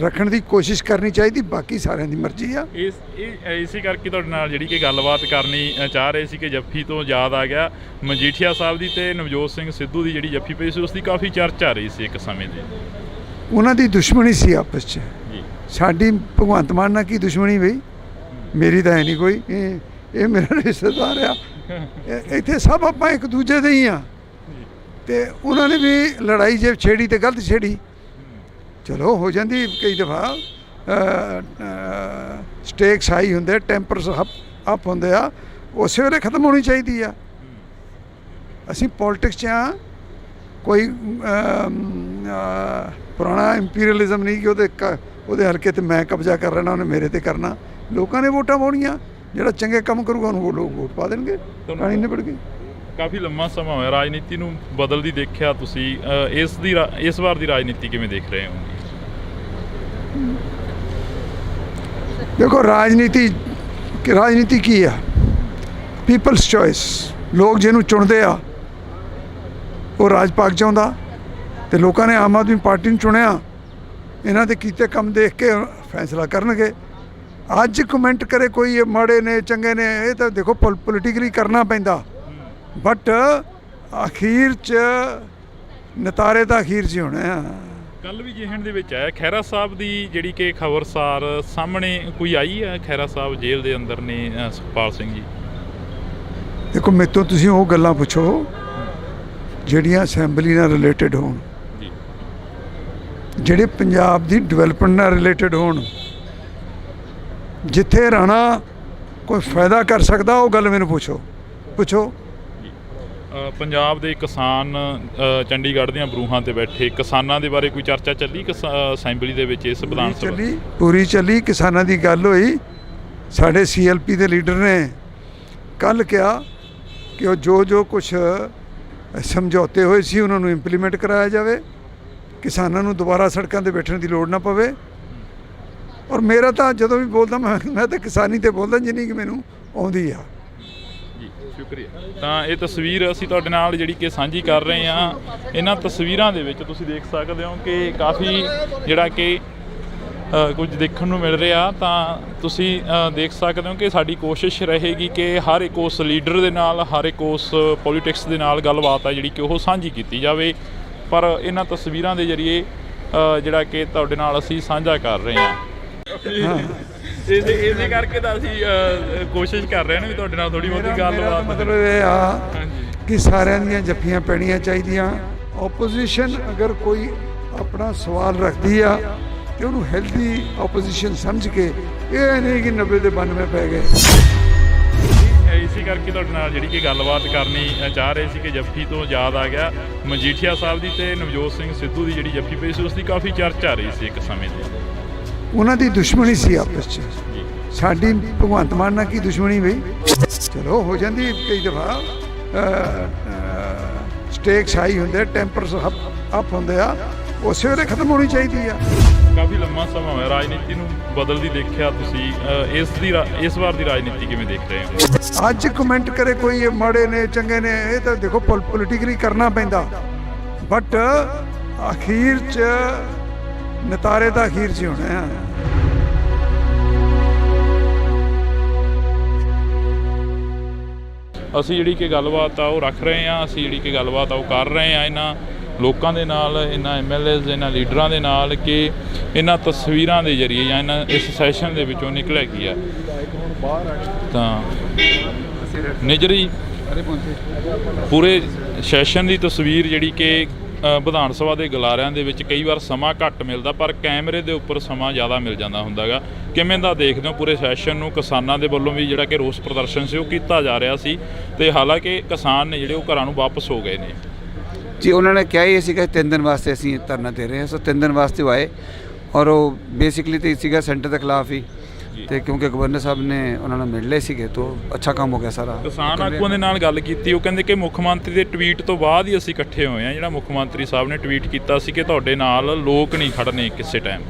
[SPEAKER 2] ਰੱਖਣ ਦੀ ਕੋਸ਼ਿਸ਼ ਕਰਨੀ ਚਾਹੀਦੀ, ਬਾਕੀ ਸਾਰਿਆਂ ਦੀ ਮਰਜ਼ੀ ਆ।
[SPEAKER 1] ਇਸੇ ਕਰਕੇ ਤੁਹਾਡੇ ਨਾਲ ਜਿਹੜੀ ਕਿ ਗੱਲਬਾਤ ਕਰਨੀ ਚਾਹ ਰਹੇ ਸੀ ਕਿ ਜੱਫੀ ਤੋਂ ਯਾਦ ਆ ਗਿਆ, ਮਜੀਠੀਆ ਸਾਹਿਬ ਦੀ ਤੇ ਨਵਜੋਤ ਸਿੰਘ ਸਿੱਧੂ ਦੀ ਜਿਹੜੀ ਜੱਫੀ ਪਈ ਸੀ ਉਸ ਦੀ ਕਾਫੀ ਚਰਚਾ ਰਹੀ ਸੀ ਇੱਕ ਸਮੇਂ ਦੀ।
[SPEAKER 2] ਉਹਨਾਂ ਦੀ ਦੁਸ਼ਮਣੀ ਸੀ ਆਪਸ 'ਚ। ਸਾਡੀ ਭਗਵੰਤ ਮਾਨ ਨਾਲ ਕੀ ਦੁਸ਼ਮਣੀ ਬਈ? ਮੇਰੀ ਤਾਂ ਹੈ ਨਹੀਂ ਕੋਈ। ਇਹ ਮੇਰਾ ਰਿਸ਼ਤੇਦਾਰ ਆ। ਇੱਥੇ ਸਭ ਆਪਾਂ ਇੱਕ ਦੂਜੇ ਦੇ ਹੀ ਆ। ਤੇ ਉਹਨਾਂ ਨੇ ਵੀ ਲੜਾਈ ਜੇ ਛੇੜੀ ਤੇ ਗਲਤ ਛੇੜੀ, ਚਲੋ ਹੋ ਜਾਂਦੀ ਕਈ ਦਫਾ। ਸਟੇਕਸ ਹਾਈ ਹੁੰਦੇ, ਟੈਂਪਰਸ ਅਪ ਹੁੰਦੇ ਆ, ਉਸੇ ਵੇਲੇ ਖਤਮ ਹੋਣੀ ਚਾਹੀਦੀ ਆ। ਅਸੀਂ ਪੋਲੀਟਿਕਸ 'ਚ ਆ, ਕੋਈ ਪੁਰਾਣਾ ਇੰਪੀਰੀਅਲਿਜ਼ਮ ਨਹੀਂ ਕਿ ਉਹਦੇ ਹਲਕੇ 'ਤੇ ਮੈਂ ਕਬਜ਼ਾ ਕਰ ਲੈਣਾ, ਉਹਨੇ ਮੇਰੇ 'ਤੇ ਕਰਨਾ। ਲੋਕਾਂ ਨੇ ਵੋਟਾਂ ਪਾਉਣੀਆਂ, ਜਿਹੜਾ ਚੰਗੇ ਕੰਮ ਕਰੂਗਾ ਉਹਨੂੰ ਲੋਕ ਵੋਟ ਪਾ ਦੇਣਗੇ, ਕਹਾਣੀ ਨਿਬੜ ਗਈ।
[SPEAKER 1] ਕਾਫੀ ਲੰਮਾ ਸਮਾਂ ਹੋਇਆ ਰਾਜਨੀਤੀ ਨੂੰ ਬਦਲਦੀ ਦੇਖਿਆ ਤੁਸੀਂ, ਇਸ ਵਾਰ ਦੀ ਰਾਜਨੀਤੀ ਕਿਵੇਂ ਦੇਖ ਰਹੇ ਹੋ?
[SPEAKER 2] ਦੇਖੋ ਰਾਜਨੀਤੀ ਕੀ ਆ? People's choice. ਲੋਕ ਜਿਹਨੂੰ ਚੁਣਦੇ ਆ ਉਹ ਰਾਜ ਪਾਕ ਚਾਹੁੰਦਾ, ਤੇ ਲੋਕਾਂ ਨੇ ਆਮ ਆਦਮੀ ਪਾਰਟੀ ਨੂੰ ਚੁਣਿਆ। ਇਹਨਾਂ ਦੇ ਕੀਤੇ ਕੰਮ ਦੇਖ ਕੇ ਫੈਸਲਾ ਕਰਨਗੇ। ਅੱਜ ਕਮੈਂਟ ਕਰੇ ਕੋਈ ਇਹ ਮਾੜੇ ਨੇ ਚੰਗੇ ਨੇ, ਇਹ ਤਾਂ ਦੇਖੋ ਪੋਲੀਟੀਕਲੀ ਕਰਨਾ ਪੈਂਦਾ, ਬਟ ਅਖੀਰ 'ਚ ਨਤਾਰੇ ਤਾਂ ਅਖੀਰ 'ਚ ਹੀ ਹੋਣੇ ਆ।
[SPEAKER 1] ਕੱਲ੍ਹ ਵੀ ਜਿਹਨ ਦੇ ਵਿੱਚ ਆਇਆ ਖਹਿਰਾ ਸਾਹਿਬ ਦੀ ਜਿਹੜੀ ਕਿ ਖਬਰਸਾਰ ਸਾਹਮਣੇ ਕੋਈ ਆਈ ਹੈ। ਖਹਿਰਾ ਸਾਹਿਬ ਜੇਲ੍ਹ ਦੇ ਅੰਦਰ ਨੇ, ਸੁਖਪਾਲ ਸਿੰਘ ਜੀ।
[SPEAKER 2] ਦੇਖੋ ਮੇਰੇ ਤੋਂ ਤੁਸੀਂ ਉਹ ਗੱਲਾਂ ਪੁੱਛੋ ਜਿਹੜੀਆਂ ਅਸੈਂਬਲੀ ਨਾਲ ਰਿਲੇਟਡ ਹੋਣ, ਜਿਹੜੇ ਪੰਜਾਬ ਦੀ ਡਿਵੈਲਪਮੈਂਟ ਨਾਲ ਰਿਲੇਟਡ ਹੋਣ। ਜਿੱਥੇ ਰਾਣਾ ਕੋਈ ਫਾਇਦਾ ਕਰ ਸਕਦਾ ਉਹ ਗੱਲ ਮੈਨੂੰ ਪੁੱਛੋ।
[SPEAKER 1] ਪੰਜਾਬ ਦੇ ਕਿਸਾਨ ਚੰਡੀਗੜ੍ਹ ਦੀਆਂ ਬਰੂਹਾਂ ਤੇ ਬੈਠੇ ਕਿਸਾਨਾਂ ਦੇ ਬਾਰੇ ਕੋਈ ਚਰਚਾ ਚੱਲੀ ਅਸੈਂਬਲੀ ਦੇ ਵਿੱਚ? ਇਸ ਵਿਧਾਨ ਸਭਾ
[SPEAKER 2] ਪੂਰੀ ਚੱਲੀ, ਕਿਸਾਨਾਂ ਦੀ ਗੱਲ ਹੋਈ। ਸਾਡੇ CLP ਦੇ ਲੀਡਰ ਨੇ ਕੱਲ੍ਹ ਕਿਹਾ ਕਿ ਉਹ ਜੋ ਕੁਛ ਸਮਝੌਤੇ ਹੋਏ ਸੀ ਉਹਨਾਂ ਨੂੰ ਇੰਪਲੀਮੈਂਟ ਕਰਾਇਆ ਜਾਵੇ, ਕਿਸਾਨਾਂ ਨੂੰ ਦੁਬਾਰਾ ਸੜਕਾਂ 'ਤੇ ਬੈਠਣ ਦੀ ਲੋੜ ਨਾ ਪਵੇ। ਔਰ ਮੇਰਾ ਤਾਂ ਜਦੋਂ ਵੀ ਬੋਲਦਾ ਮੈਂ ਤਾਂ ਕਿਸਾਨੀ 'ਤੇ ਬੋਲਦਾ ਜਿੰਨੀ ਕਿ ਮੈਨੂੰ ਆਉਂਦੀ ਆ।
[SPEAKER 1] ਸ਼ੁਕਰੀਆ। ਤਾਂ ਇਹ ਤਸਵੀਰ ਅਸੀਂ ਤੁਹਾਡੇ ਨਾਲ ਜਿਹੜੀ ਕਿ ਸਾਂਝੀ ਕਰ ਰਹੇ ਹਾਂ। ਇਹਨਾਂ ਤਸਵੀਰਾਂ ਦੇ ਵਿੱਚ ਤੁਸੀਂ ਦੇਖ ਸਕਦੇ ਹੋ ਕਿ ਕਾਫੀ ਜਿਹੜਾ ਕਿ ਕੁਝ ਦੇਖਣ ਨੂੰ ਮਿਲ ਰਿਹਾ। ਤਾਂ ਤੁਸੀਂ ਦੇਖ ਸਕਦੇ ਹੋ ਕਿ ਸਾਡੀ ਕੋਸ਼ਿਸ਼ ਰਹੇਗੀ ਕਿ ਹਰ ਇੱਕ ਉਸ ਲੀਡਰ ਦੇ ਨਾਲ, ਹਰ ਇੱਕ ਉਸ ਪੋਲੀਟਿਕਸ ਦੇ ਨਾਲ ਗੱਲਬਾਤ ਆ ਜਿਹੜੀ ਕਿ ਉਹ ਸਾਂਝੀ ਕੀਤੀ ਜਾਵੇ। ਪਰ ਇਹਨਾਂ ਤਸਵੀਰਾਂ ਦੇ ਜ਼ਰੀਏ ਜਿਹੜਾ ਕਿ ਤੁਹਾਡੇ ਨਾਲ ਅਸੀਂ ਸਾਂਝਾ ਕਰ ਰਹੇ ਹਾਂ। ਇਸੇ ਕਰਕੇ ਤਾਂ ਅਸੀਂ ਕੋਸ਼ਿਸ਼ ਕਰ ਰਹੇ ਹਾਂ ਵੀ ਤੁਹਾਡੇ ਨਾਲ ਥੋੜੀ ਬਹੁਤੀ ਗੱਲਬਾਤ।
[SPEAKER 2] ਮਤਲਬ ਇਹ ਆ ਕਿ ਸਾਰਿਆਂ ਦੀਆਂ ਜੱਫੀਆਂ ਪੈਣੀਆਂ ਚਾਹੀਦੀਆਂ। ਆਪੋਜੀਸ਼ਨ ਅਗਰ ਕੋਈ ਆਪਣਾ ਸਵਾਲ ਰੱਖਦੀ ਆ ਤੇ ਉਹਨੂੰ ਹੈਲਦੀ ਆਪੋਜੀਸ਼ਨ ਸਮਝ ਕੇ, ਇਹ ਨਹੀਂ ਕਿ 90 ਦੇ 92 ਪੈ ਗਏ।
[SPEAKER 1] ਇਸੇ ਕਰਕੇ ਤੁਹਾਡੇ ਨਾਲ ਜਿਹੜੀ ਕਿ ਗੱਲਬਾਤ ਕਰਨੀ ਚਾਹ ਰਹੇ ਸੀ ਕਿ ਜੱਫੀ ਤੋਂ ਯਾਦ ਆ ਗਿਆ ਮਜੀਠੀਆ ਸਾਹਿਬ ਦੀ ਤੇ ਨਵਜੋਤ ਸਿੰਘ ਸਿੱਧੂ ਦੀ ਜਿਹੜੀ ਜੱਫੀ ਪਈ ਸੀ, ਉਸ ਦੀ ਕਾਫੀ ਚਰਚਾ ਰਹੀ ਸੀ ਇੱਕ ਸਮੇਂ ਤੇ। ਉਹਨਾਂ
[SPEAKER 2] ਦੀ ਦੁਸ਼ਮਣੀ ਸੀ ਆਪਸ 'ਚ। ਸਾਡੀ ਭਗਵੰਤ ਮਾਨ ਨਾਲ ਕੀ ਦੁਸ਼ਮਣੀ ਬਈ? ਚਲੋ ਹੋ ਜਾਂਦੀ ਕਈ ਦਫਾ, ਸਟੇਕਸ ਹਾਈ ਹੁੰਦੇ, ਟੈਂਪਰਸ ਅਪ ਹੁੰਦੇ ਆ, ਉਸੇ ਵੇਲੇ ਖਤਮ ਹੋਣੀ ਚਾਹੀਦੀ ਆ।
[SPEAKER 1] ਕਾਫੀ ਲੰਮਾ ਸਮਾਂ ਹੋਇਆ ਰਾਜਨੀਤੀ ਨੂੰ ਬਦਲਦੀ ਦੇਖਿਆ ਤੁਸੀਂ, ਇਸ ਵਾਰ ਦੀ ਰਾਜਨੀਤੀ ਕਿਵੇਂ ਦੇਖ ਰਹੇ ਹੋ?
[SPEAKER 2] ਅੱਜ ਕਮੈਂਟ ਕਰੇ ਕੋਈ ਮਾੜੇ ਨੇ ਚੰਗੇ ਨੇ, ਇਹ ਤਾਂ ਦੇਖੋ ਪੋਲੀਟਿਕਲੀ ਕਰਨਾ ਪੈਂਦਾ, ਬਟ ਅਖੀਰ 'ਚ ਨਤਾਰੇ ਤਾਂ ਅਖੀਰ 'ਚ ਹੋਣੇ ਆ।
[SPEAKER 1] ਅਸੀਂ ਜਿਹੜੀ ਕਿ ਗੱਲਬਾਤ ਆ ਉਹ ਰੱਖ ਰਹੇ ਹਾਂ, ਅਸੀਂ ਜਿਹੜੀ ਕਿ ਗੱਲਬਾਤ ਆ ਉਹ ਕਰ ਰਹੇ ਹਾਂ ਇਹਨਾਂ ਲੋਕਾਂ ਦੇ ਨਾਲ, ਇਹਨਾਂ MLAs, ਇਹਨਾਂ ਲੀਡਰਾਂ ਦੇ ਨਾਲ ਕਿ ਇਹਨਾਂ ਤਸਵੀਰਾਂ ਦੇ ਜ਼ਰੀਏ ਜਾਂ ਇਹਨਾਂ ਇਸ ਸੈਸ਼ਨ ਦੇ ਵਿੱਚੋਂ ਨਿਕਲਿਆ ਕੀ ਆ। ਤਾਂ ਨਿਜਰੀ ਪੂਰੇ ਸੈਸ਼ਨ ਦੀ ਤਸਵੀਰ ਜਿਹੜੀ ਕਿ ਵਿਧਾਨ ਸਭਾ ਦੇ ਗਲਾਰਿਆਂ ਦੇ ਵਿੱਚ ਕਈ ਵਾਰ ਸਮਾਂ ਘੱਟ ਮਿਲਦਾ, ਪਰ ਕੈਮਰੇ ਦੇ ਉੱਪਰ ਸਮਾਂ ਜ਼ਿਆਦਾ ਮਿਲ ਜਾਂਦਾ ਹੁੰਦਾ ਗਾ। ਕਿਵੇਂ ਦਾ ਦੇਖਦੇ ਹੋ ਪੂਰੇ ਸੈਸ਼ਨ ਨੂੰ? ਕਿਸਾਨਾਂ ਦੇ ਵੱਲੋਂ ਵੀ ਜਿਹੜਾ ਕਿ ਰੋਸ ਪ੍ਰਦਰਸ਼ਨ ਸੀ ਉਹ ਕੀਤਾ ਜਾ ਰਿਹਾ ਸੀ, ਤੇ ਹਾਲਾਂਕਿ ਕਿਸਾਨ ਨੇ ਜਿਹੜੇ ਉਹ ਘਰਾਂ ਨੂੰ ਵਾਪਸ ਹੋ ਗਏ ਨੇ।
[SPEAKER 3] ਜੀ ਉਹਨਾਂ ਨੇ ਕਿਹਾ ਹੀ ਸੀਗਾ 3 ਦਿਨ ਵਾਸਤੇ ਅਸੀਂ ਧਰਨਾ ਦੇ ਰਹੇ ਹਾਂ, ਸੋ 3 ਦਿਨ ਵਾਸਤੇ ਉਹ ਆਏ, ਔਰ ਉਹ ਬੇਸਿਕਲੀ ਤਾਂ ਸੀਗਾ ਸੈਂਟਰ ਦੇ ਖਿਲਾਫ ਹੀ, ਤੇ ਕਿਉਂਕਿ ਗਵਰਨਰ ਸਾਹਿਬ ਨੇ ਉਹਨਾਂ ਨਾਲ ਮਿਲ ਲਏ ਸੀਗੇ ਤਾਂ ਅੱਛਾ ਕੰਮ ਹੋ ਗਿਆ ਸਾਰਾ।
[SPEAKER 1] ਕਿਸਾਨ ਆਗੂਆਂ ਦੇ ਨਾਲ ਗੱਲ ਕੀਤੀ, ਉਹ ਕਹਿੰਦੇ ਕਿ ਮੁੱਖ ਮੰਤਰੀ ਦੇ ਟਵੀਟ ਤੋਂ ਬਾਅਦ ਹੀ ਅਸੀਂ ਇਕੱਠੇ ਹੋਏ ਹਾਂ। ਜਿਹੜਾ ਮੁੱਖ ਮੰਤਰੀ ਸਾਹਿਬ ਨੇ ਟਵੀਟ ਕੀਤਾ ਸੀ ਕਿ ਤੁਹਾਡੇ ਨਾਲ ਲੋਕ ਨਹੀਂ ਖੜਨੇ ਕਿਸੇ ਟਾਈਮ।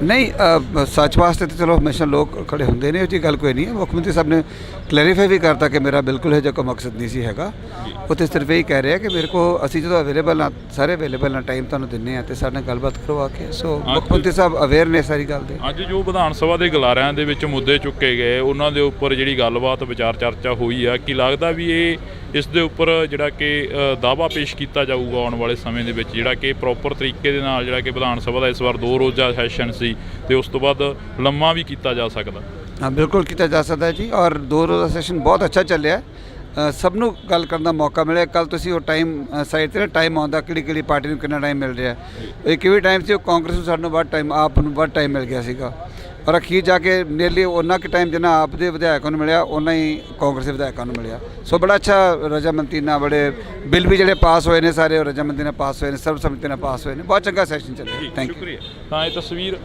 [SPEAKER 3] ਨਹੀਂ, ਸੱਚ ਵਾਸਤੇ ਤਾਂ ਚਲੋ ਹਮੇਸ਼ਾ ਲੋਕ ਖੜੇ ਹੁੰਦੇ ਨੇ, ਉਹ ਜੀ ਗੱਲ ਕੋਈ ਨਹੀਂ ਹੈ। ਮੁੱਖ ਮੰਤਰੀ ਸਾਹਿਬ ਨੇ ਕਲੈਰੀਫਾਈ ਵੀ ਕਰਤਾ ਕਿ ਮੇਰਾ ਬਿਲਕੁਲ ਇਹ ਜਿਹਾ ਕੋਈ ਮਕਸਦ ਨਹੀਂ ਸੀ ਹੈਗਾ। ਉਹ ਤਾਂ ਸਿਰਫ ਇਹ ਕਹਿ ਰਿਹਾ ਕਿ ਮੇਰੇ ਕੋਲ ਅਸੀਂ ਜਦੋਂ ਅਵੇਲੇਬਲ ਹਾਂ, ਸਾਰੇ ਅਵੇਲੇਬਲ ਹਾਂ, ਟਾਈਮ ਤੁਹਾਨੂੰ ਦਿੰਦੇ ਹਾਂ, ਅਤੇ ਸਾਡੇ ਨਾਲ ਗੱਲਬਾਤ ਕਰਵਾ ਕੇ। ਸੋ ਮੁੱਖ ਮੰਤਰੀ ਸਾਹਿਬ ਅਵੇਅਰ ਨੇ ਸਾਰੀ ਗੱਲ ਦੇ।
[SPEAKER 1] ਅੱਜ ਜੋ ਵਿਧਾਨ ਸਭਾ ਦੇ ਗਲਾਰਿਆਂ ਦੇ ਵਿੱਚ ਮੁੱਦੇ ਚੁੱਕੇ ਗਏ, ਉਹਨਾਂ ਦੇ ਉੱਪਰ ਜਿਹੜੀ ਗੱਲਬਾਤ ਵਿਚਾਰ ਚਰਚਾ ਹੋਈ ਆ, ਕੀ ਲੱਗਦਾ ਵੀ ਇਸ ਦੇ ਉੱਪਰ ਜਿਹੜਾ ਕਿ ਦਾਅਵਾ ਪੇਸ਼ ਕੀਤਾ ਜਾਊਗਾ ਆਉਣ ਵਾਲੇ ਸਮੇਂ ਦੇ ਵਿੱਚ, ਜਿਹੜਾ ਕਿ ਪ੍ਰੋਪਰ ਤਰੀਕੇ ਦੇ ਨਾਲ ਜਿਹੜਾ ਕਿ ਵਿਧਾਨ ਸਭਾ ਦਾ ਇਸ ਵਾਰ 2 ਰੋਜ਼ਾ ਸੈਸ਼ਨ ਸੀ ਤੇ ਉਸ ਤੋਂ ਬਾਅਦ ਲੰਮਾ ਵੀ ਕੀਤਾ ਜਾ ਸਕਦਾ?
[SPEAKER 3] ਹਾਂ, ਬਿਲਕੁਲ ਕੀਤਾ ਜਾ ਸਕਦਾ ਜੀ, ਔਰ 2 ਰੋਜ਼ਾ ਸੈਸ਼ਨ ਬਹੁਤ ਅੱਛਾ ਚੱਲਿਆ। ਸਭ ਨੂੰ ਗੱਲ ਕਰਨ ਦਾ ਮੌਕਾ ਮਿਲਿਆ। ਕੱਲ ਤੁਸੀਂ ਉਹ ਟਾਈਮ ਸਾਈਡ 'ਤੇ ਟਾਈਮ ਆਉਂਦਾ ਕਿਹੜੀ ਪਾਰਟੀ ਨੂੰ ਕਿੰਨਾ ਟਾਈਮ ਮਿਲ ਰਿਹਾ। ਇੱਕ ਵੀ ਟਾਈਮ ਸੀ ਉਹ ਕਾਂਗਰਸ ਨੂੰ ਸਾਨੂੰ ਵੱਧ ਟਾਈਮ, ਆਪ ਨੂੰ ਵੱਧ ਟਾਈਮ ਮਿਲ ਗਿਆ ਸੀਗਾ, ਔਰ ਅਖੀਰ ਜਾ ਕੇ ਨੀਅਰਲੀ ਉਹਨਾਂ ਕੁ ਟਾਈਮ ਜਿੰਨਾ ਆਪ ਦੇ ਵਿਧਾਇਕਾਂ ਨੂੰ ਮਿਲਿਆ ਉਹਨਾਂ ਹੀ ਕਾਂਗਰਸ ਦੇ ਵਿਧਾਇਕਾਂ ਨੂੰ ਮਿਲਿਆ। ਸੋ ਬੜਾ ਅੱਛਾ ਰਜਾਮੰਦੀ ਨਾਲ ਬੜੇ ਬਿੱਲ ਵੀ ਜਿਹੜੇ ਪਾਸ ਹੋਏ ਨੇ ਸਾਰੇ ਉਹ ਰਜਾਮੰਦੀ ਨਾਲ ਪਾਸ ਹੋਏ ਨੇ, ਸਰਬਸੰਮਤੀ ਨਾਲ ਪਾਸ ਹੋਏ ਨੇ। ਬਹੁਤ ਚੰਗਾ ਸੈਸ਼ਨ ਚੱਲਿਆ। Thank you.
[SPEAKER 1] ਤਾਂ ਇਹ ਤਸਵੀਰ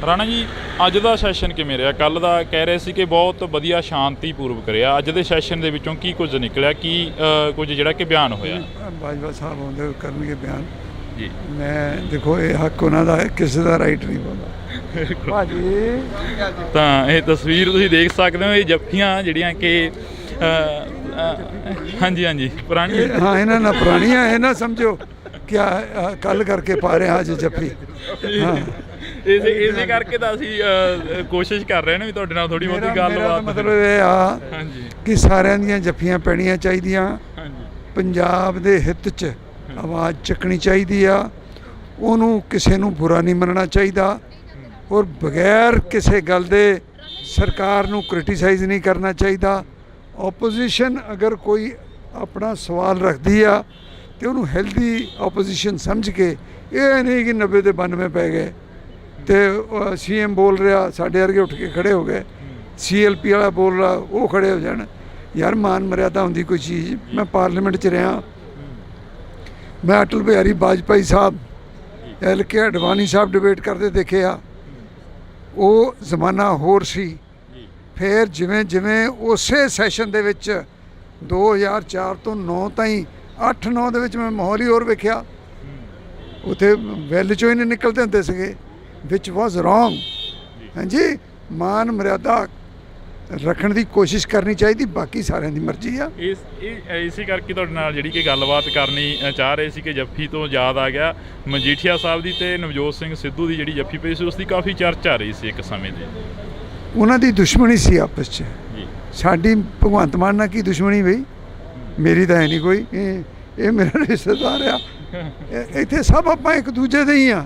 [SPEAKER 1] ਰਾਣਾ ਜੀ, ਅੱਜ ਦਾ ਸੈਸ਼ਨ ਕਿਵੇਂ ਰਿਹਾ? ਕੱਲ੍ਹ ਦਾ ਕਹਿ ਰਹੇ ਸੀ ਕਿ ਬਹੁਤ ਵਧੀਆ ਸ਼ਾਂਤੀਪੂਰਵਕ ਰਿਹਾ। ਅੱਜ ਦੇ ਸੈਸ਼ਨ ਦੇ ਵਿੱਚੋਂ ਕੀ ਕੁਝ ਨਿਕਲਿਆ, ਕੀ ਕੁਝ ਜਿਹੜਾ ਕਿ ਬਿਆਨ ਹੋਇਆ?
[SPEAKER 2] ਬਾਜਵਾ ਸਾਹਿਬ ਆਉਂਦੇ ਕਰਨਗੇ ਬਿਆਨ
[SPEAKER 1] ਜੀ।
[SPEAKER 2] ਮੈਂ ਦੇਖੋ ਇਹ ਹੱਕ ਉਹਨਾਂ ਦਾ ਹੈ, ਕਿਸੇ ਦਾ ਰਾਈਟ ਨਹੀਂ ਬੋਲਦਾ ਭਾਜੀ।
[SPEAKER 1] ਤਾਂ ਇਹ ਤਸਵੀਰ ਤੁਸੀਂ ਦੇਖ ਸਕਦੇ ਹੋ, ਇਹ ਜੱਫੀਆਂ ਜਿਹੜੀਆਂ ਕਿ ਹਾਂਜੀ ਪੁਰਾਣੀ,
[SPEAKER 2] ਹਾਂ ਇਹਨਾਂ ਨਾਲ ਪੁਰਾਣੀਆਂ, ਇਹ ਨਾ ਸਮਝੋ ਕਿਆ ਕੱਲ ਕਰਕੇ ਪਾ ਰਹੇ ਹਾਂ ਅੱਜ ਜੱਫੀ। ਹਾਂ,
[SPEAKER 1] ਇਸੇ ਕਰਕੇ ਤਾਂ ਅਸੀਂ ਕੋਸ਼ਿਸ਼ ਕਰ ਰਹੇ ਨੇ ਵੀ ਤੁਹਾਡੇ ਨਾਲ ਥੋੜੀ ਬਹੁਤੀ ਗੱਲਬਾਤ।
[SPEAKER 2] ਮਤਲਬ ਇਹ ਆ ਕਿ ਸਾਰਿਆਂ ਦੀਆਂ ਜੱਫੀਆਂ ਪੈਣੀਆਂ ਚਾਹੀਦੀਆਂ। ਪੰਜਾਬ ਦੇ ਹਿੱਤ 'ਚ ਆਵਾਜ਼ ਚੱਕਣੀ ਚਾਹੀਦੀ ਆ, ਉਹਨੂੰ ਕਿਸੇ ਨੂੰ ਬੁਰਾ ਨਹੀਂ ਮੰਨਣਾ ਚਾਹੀਦਾ, ਔਰ ਬਗੈਰ ਕਿਸੇ ਗੱਲ ਦੇ ਸਰਕਾਰ ਨੂੰ ਕ੍ਰਿਟੀਸਾਈਜ਼ ਨਹੀਂ ਕਰਨਾ ਚਾਹੀਦਾ। ਆਪੋਜੀਸ਼ਨ ਅਗਰ ਕੋਈ ਆਪਣਾ ਸਵਾਲ ਰੱਖਦੀ ਆ ਤੇ ਉਹਨੂੰ ਹੈਲਦੀ ਆਪੋਜੀਸ਼ਨ ਸਮਝ ਕੇ, ਇਹ ਨਹੀਂ ਕਿ 90 ਦੇ 92 ਪੈ ਗਏ ਤੇ CM ਬੋਲ ਰਿਹਾ ਸਾਡੇ ਵਰਗੇ ਉੱਠ ਕੇ ਖੜੇ ਹੋ ਗਏ, CLP ਵਾਲਾ ਬੋਲ ਰਿਹਾ ਉਹ ਖੜੇ ਹੋ ਜਾਣ। ਯਾਰ ਮਾਨ ਮਰਿਆਦਾ ਹੁੰਦੀ ਕੋਈ ਚੀਜ਼। ਮੈਂ ਪਾਰਲੀਮੈਂਟ 'ਚ ਰਿਹਾ, ਮੈਂ ਅਟਲ ਬਿਹਾਰੀ ਵਾਜਪਾਈ ਸਾਹਿਬ, LK ਅਡਵਾਨੀ ਸਾਹਿਬ ਡਿਬੇਟ ਕਰਦੇ ਦੇਖੇ ਆ। ਉਹ ਜ਼ਮਾਨਾ ਹੋਰ ਸੀ। ਫਿਰ ਜਿਵੇਂ ਜਿਵੇਂ ਉਸੇ ਸੈਸ਼ਨ ਦੇ ਵਿੱਚ 2004 ਤੋਂ 9 ਤਾਈਂ 8-9 ਦੇ ਵਿੱਚ ਮੈਂ ਮਾਹੌਲ ਹੀ ਹੋਰ ਵੇਖਿਆ। ਉੱਥੇ ਵੈਲ 'ਚੋਂ ਹੀ ਨਹੀਂ ਨਿਕਲਦੇ ਹੁੰਦੇ ਸੀਗੇ, ਵਿਚ ਵਾਜ਼ ਰੋਂਗ। ਹਾਂਜੀ, ਮਾਨ ਮਰਿਆਦਾ ਰੱਖਣ ਦੀ ਕੋਸ਼ਿਸ਼ ਕਰਨੀ ਚਾਹੀਦੀ, ਬਾਕੀ ਸਾਰਿਆਂ ਦੀ ਮਰਜ਼ੀ ਆ।
[SPEAKER 1] ਇਸੇ ਕਰਕੇ ਤੁਹਾਡੇ ਨਾਲ ਜਿਹੜੀ ਕਿ ਗੱਲਬਾਤ ਕਰਨੀ ਚਾਹ ਰਹੇ ਸੀ ਕਿ ਜੱਫੀ ਤੋਂ ਯਾਦ ਆ ਗਿਆ ਮਜੀਠੀਆ ਸਾਹਿਬ ਦੀ ਤੇ ਨਵਜੋਤ ਸਿੰਘ ਸਿੱਧੂ ਦੀ ਜਿਹੜੀ ਜੱਫੀ ਪਈ ਸੀ ਉਸ ਦੀ ਕਾਫੀ ਚਰਚਾ ਆ ਰਹੀ ਸੀ ਇੱਕ ਸਮੇਂ ਦੀ।
[SPEAKER 2] ਉਹਨਾਂ ਦੀ ਦੁਸ਼ਮਣੀ ਸੀ ਆਪਸ 'ਚ, ਸਾਡੀ ਭਗਵੰਤ ਮਾਨ ਨਾਲ ਕੀ ਦੁਸ਼ਮਣੀ ਬਈ? ਮੇਰੀ ਤਾਂ ਹੈ ਨਹੀਂ ਕੋਈ, ਇਹ ਮੇਰਾ ਰਿਸ਼ਤੇਦਾਰ ਆ, ਇੱਥੇ ਸਭ ਆਪਾਂ ਇੱਕ ਦੂਜੇ ਦੇ ਹੀ ਆ।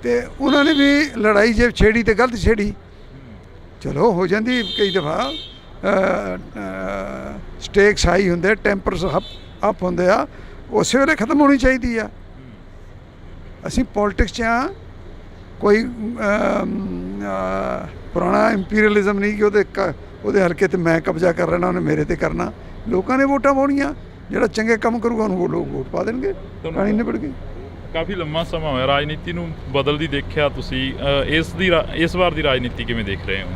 [SPEAKER 2] ਤੇ ਉਹਨਾਂ ਨੇ ਵੀ ਲੜਾਈ ਜੇ ਛੇੜੀ ਤੇ ਗਲਤ ਛੇੜੀ, ਚਲੋ ਹੋ ਜਾਂਦੀ ਕਈ ਦਫਾ, ਸਟੇਕਸ ਹਾਈ ਹੁੰਦੇ, ਟੈਂਪਰਸ ਅਪ ਹੁੰਦੇ ਆ, ਉਸੇ ਵੇਲੇ ਖਤਮ ਹੋਣੀ ਚਾਹੀਦੀ ਆ। ਅਸੀਂ ਪੋਲਿਟਿਕਸ 'ਚ ਆ, ਕੋਈ ਪੁਰਾਣਾ ਇੰਪੀਰੀਅਲਿਜ਼ਮ ਨਹੀਂ ਕਿ ਉਹਦੇ ਹਲਕੇ 'ਤੇ ਮੈਂ ਕਬਜ਼ਾ ਕਰ ਲੈਣਾ, ਉਹਨੇ ਮੇਰੇ 'ਤੇ ਕਰਨਾ। ਲੋਕਾਂ ਨੇ ਵੋਟਾਂ ਪਾਉਣੀਆਂ, ਜਿਹੜਾ ਚੰਗੇ ਕੰਮ ਕਰੂਗਾ ਉਹਨੂੰ ਲੋਕ ਵੋਟ ਪਾ ਦੇਣਗੇ, ਕਹਾਣੀ ਨਿਬੜ ਗਈ।
[SPEAKER 1] ਕਾਫੀ ਲੰਮਾ ਸਮਾਂ ਹੋਇਆ ਰਾਜਨੀਤੀ ਨੂੰ ਬਦਲਦੀ ਦੇਖਿਆ ਤੁਸੀਂ, ਇਸ ਵਾਰ ਦੀ ਰਾਜਨੀਤੀ ਕਿਵੇਂ ਦੇਖ ਰਹੇ ਹੋ?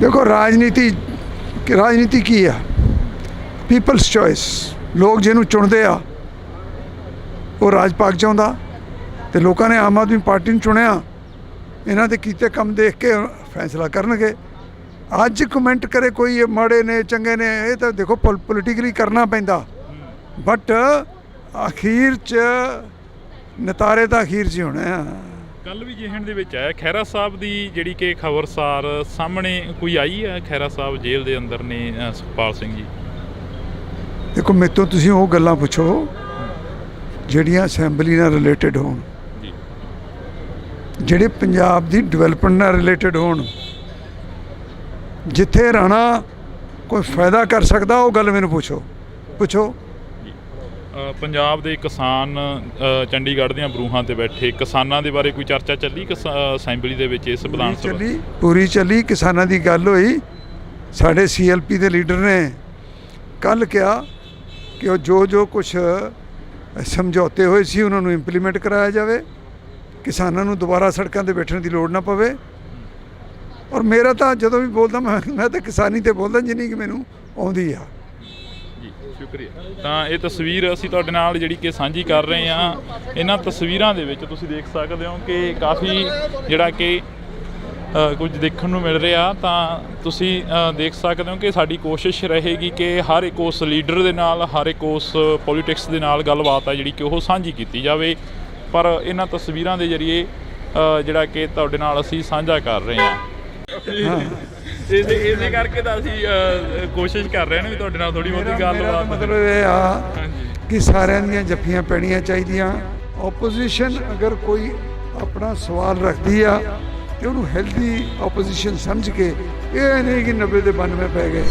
[SPEAKER 2] ਦੇਖੋ ਰਾਜਨੀਤੀ ਕੀ ਆ? ਪੀਪਲਸ ਚੋਇਸ, ਲੋਕ ਜਿਹਨੂੰ ਚੁਣਦੇ ਆ ਉਹ ਰਾਜ ਪਾਕ ਚਾਹੁੰਦਾ, ਤੇ ਲੋਕਾਂ ਨੇ ਆਮ ਆਦਮੀ ਪਾਰਟੀ ਨੂੰ ਚੁਣਿਆ, ਇਹਨਾਂ ਦੇ ਕੀਤੇ ਕੰਮ ਦੇਖ ਕੇ ਫੈਸਲਾ ਕਰਨਗੇ। ਅੱਜ ਕਮੈਂਟ ਕਰੇ ਕੋਈ ਇਹ ਮਾੜੇ ਨੇ ਚੰਗੇ ਨੇ, ਇਹ ਤਾਂ ਦੇਖੋ ਪੋਲੀਟੀਕਲੀ ਕਰਨਾ ਪੈਂਦਾ, ਬਟ ਅਖੀਰ 'ਚ ਨਤਾਰੇ ਤਾਂ ਅਖੀਰ 'ਚ ਹੋਣੇ ਆ।
[SPEAKER 1] ਕੱਲ ਵੀ ਜਿਹਨ ਦੇ ਵਿੱਚ ਆਇਆ ਖਹਿਰਾ ਸਾਹਿਬ ਦੀ ਜਿਹੜੀ ਕਿ ਖਬਰਸਾਰ ਸਾਹਮਣੇ ਕੋਈ ਆਈ ਹੈ, ਖਹਿਰਾ ਸਾਹਿਬ ਜੇਲ੍ਹ ਦੇ ਅੰਦਰ ਨੇ ਸੁਖਪਾਲ ਸਿੰਘ ਜੀ।
[SPEAKER 2] ਦੇਖੋ ਮੇਰੇ ਤੋਂ ਤੁਸੀਂ ਉਹ ਗੱਲਾਂ ਪੁੱਛੋ ਜਿਹੜੀਆਂ ਅਸੈਂਬਲੀ ਨਾਲ ਰਿਲੇਟਡ ਹੋਣ, ਜਿਹੜੇ ਪੰਜਾਬ ਦੀ ਡਿਵੈਲਪਮੈਂਟ ਨਾਲ ਰਿਲੇਟਡ ਹੋਣ, ਜਿੱਥੇ ਰਾਣਾ ਕੋਈ ਫਾਇਦਾ ਕਰ ਸਕਦਾ ਉਹ ਗੱਲ ਮੈਨੂੰ ਪੁੱਛੋ।
[SPEAKER 1] ਪੰਜਾਬ ਦੇ ਕਿਸਾਨ ਚੰਡੀਗੜ੍ਹ ਦੀਆਂ ਬਰੂਹਾਂ ਤੇ ਬੈਠੇ ਕਿਸਾਨਾਂ ਦੇ ਬਾਰੇ ਕੋਈ ਚਰਚਾ ਚੱਲੀ ਅਸੈਂਬਲੀ ਦੇ ਵਿੱਚ? ਇਸ ਵਿਧਾਨ ਸਭਾ
[SPEAKER 2] ਪੂਰੀ ਚੱਲੀ, ਕਿਸਾਨਾਂ ਦੀ ਗੱਲ ਹੋਈ। ਸਾਡੇ CLP ਦੇ ਲੀਡਰ ਨੇ ਕੱਲ੍ਹ ਕਿਹਾ ਕਿ ਉਹ ਜੋ ਕੁਛ ਸਮਝੌਤੇ ਹੋਏ ਸੀ ਉਹਨਾਂ ਨੂੰ ਇੰਪਲੀਮੈਂਟ ਕਰਾਇਆ ਜਾਵੇ, ਕਿਸਾਨਾਂ ਨੂੰ ਦੁਬਾਰਾ ਸੜਕਾਂ 'ਤੇ ਬੈਠਣ ਦੀ ਲੋੜ ਨਾ ਪਵੇ। ਔਰ ਮੇਰਾ ਤਾਂ ਜਦੋਂ ਵੀ ਬੋਲਦਾ ਮੈਂ ਤਾਂ ਕਿਸਾਨੀ 'ਤੇ ਬੋਲਦਾ ਜਿੰਨੀ ਕਿ ਮੈਨੂੰ ਆਉਂਦੀ ਆ।
[SPEAKER 1] ਸ਼ੁਕਰੀਆ। ਤਾਂ ਇਹ ਤਸਵੀਰ ਅਸੀਂ ਤੁਹਾਡੇ ਨਾਲ ਜਿਹੜੀ ਕਿ ਸਾਂਝੀ ਕਰ ਰਹੇ ਹਾਂ। ਇਹਨਾਂ ਤਸਵੀਰਾਂ ਦੇ ਵਿੱਚ ਤੁਸੀਂ ਦੇਖ ਸਕਦੇ ਹੋ ਕਿ ਕਾਫੀ ਜਿਹੜਾ ਕਿ ਕੁਝ ਦੇਖਣ ਨੂੰ ਮਿਲ ਰਿਹਾ। ਤਾਂ ਤੁਸੀਂ ਦੇਖ ਸਕਦੇ ਹੋ ਕਿ ਸਾਡੀ ਕੋਸ਼ਿਸ਼ ਰਹੇਗੀ ਕਿ ਹਰ ਇੱਕ ਉਸ ਲੀਡਰ ਦੇ ਨਾਲ, ਹਰ ਇੱਕ ਉਸ ਪੋਲੀਟਿਕਸ ਦੇ ਨਾਲ ਗੱਲਬਾਤ ਹੈ ਜਿਹੜੀ ਕਿ ਉਹ ਸਾਂਝੀ ਕੀਤੀ ਜਾਵੇ। ਪਰ ਇਹਨਾਂ ਤਸਵੀਰਾਂ ਦੇ ਜ਼ਰੀਏ ਜਿਹੜਾ ਕਿ ਤੁਹਾਡੇ ਨਾਲ ਅਸੀਂ ਸਾਂਝਾ ਕਰ ਰਹੇ ਹਾਂ। ਇਸੇ ਕਰਕੇ ਤਾਂ ਅਸੀਂ ਕੋਸ਼ਿਸ਼ ਕਰ ਰਹੇ ਹਾਂ ਵੀ ਤੁਹਾਡੇ ਨਾਲ ਥੋੜੀ ਬਹੁਤੀ ਗੱਲਬਾਤ।
[SPEAKER 2] ਮਤਲਬ ਇਹ ਆ ਕਿ ਸਾਰਿਆਂ ਦੀਆਂ ਜੱਫੀਆਂ ਪੈਣੀਆਂ ਚਾਹੀਦੀਆਂ। ਓਪੋਜੀਸ਼ਨ ਅਗਰ ਕੋਈ ਆਪਣਾ ਸਵਾਲ ਰੱਖਦੀ ਆ ਤੇ ਉਹਨੂੰ ਹੈਲਦੀ ਓਪੋਜੀਸ਼ਨ ਸਮਝ ਕੇ, ਇਹ ਨਹੀਂ ਕਿ 90 ਦੇ 92 ਪੈ ਗਏ।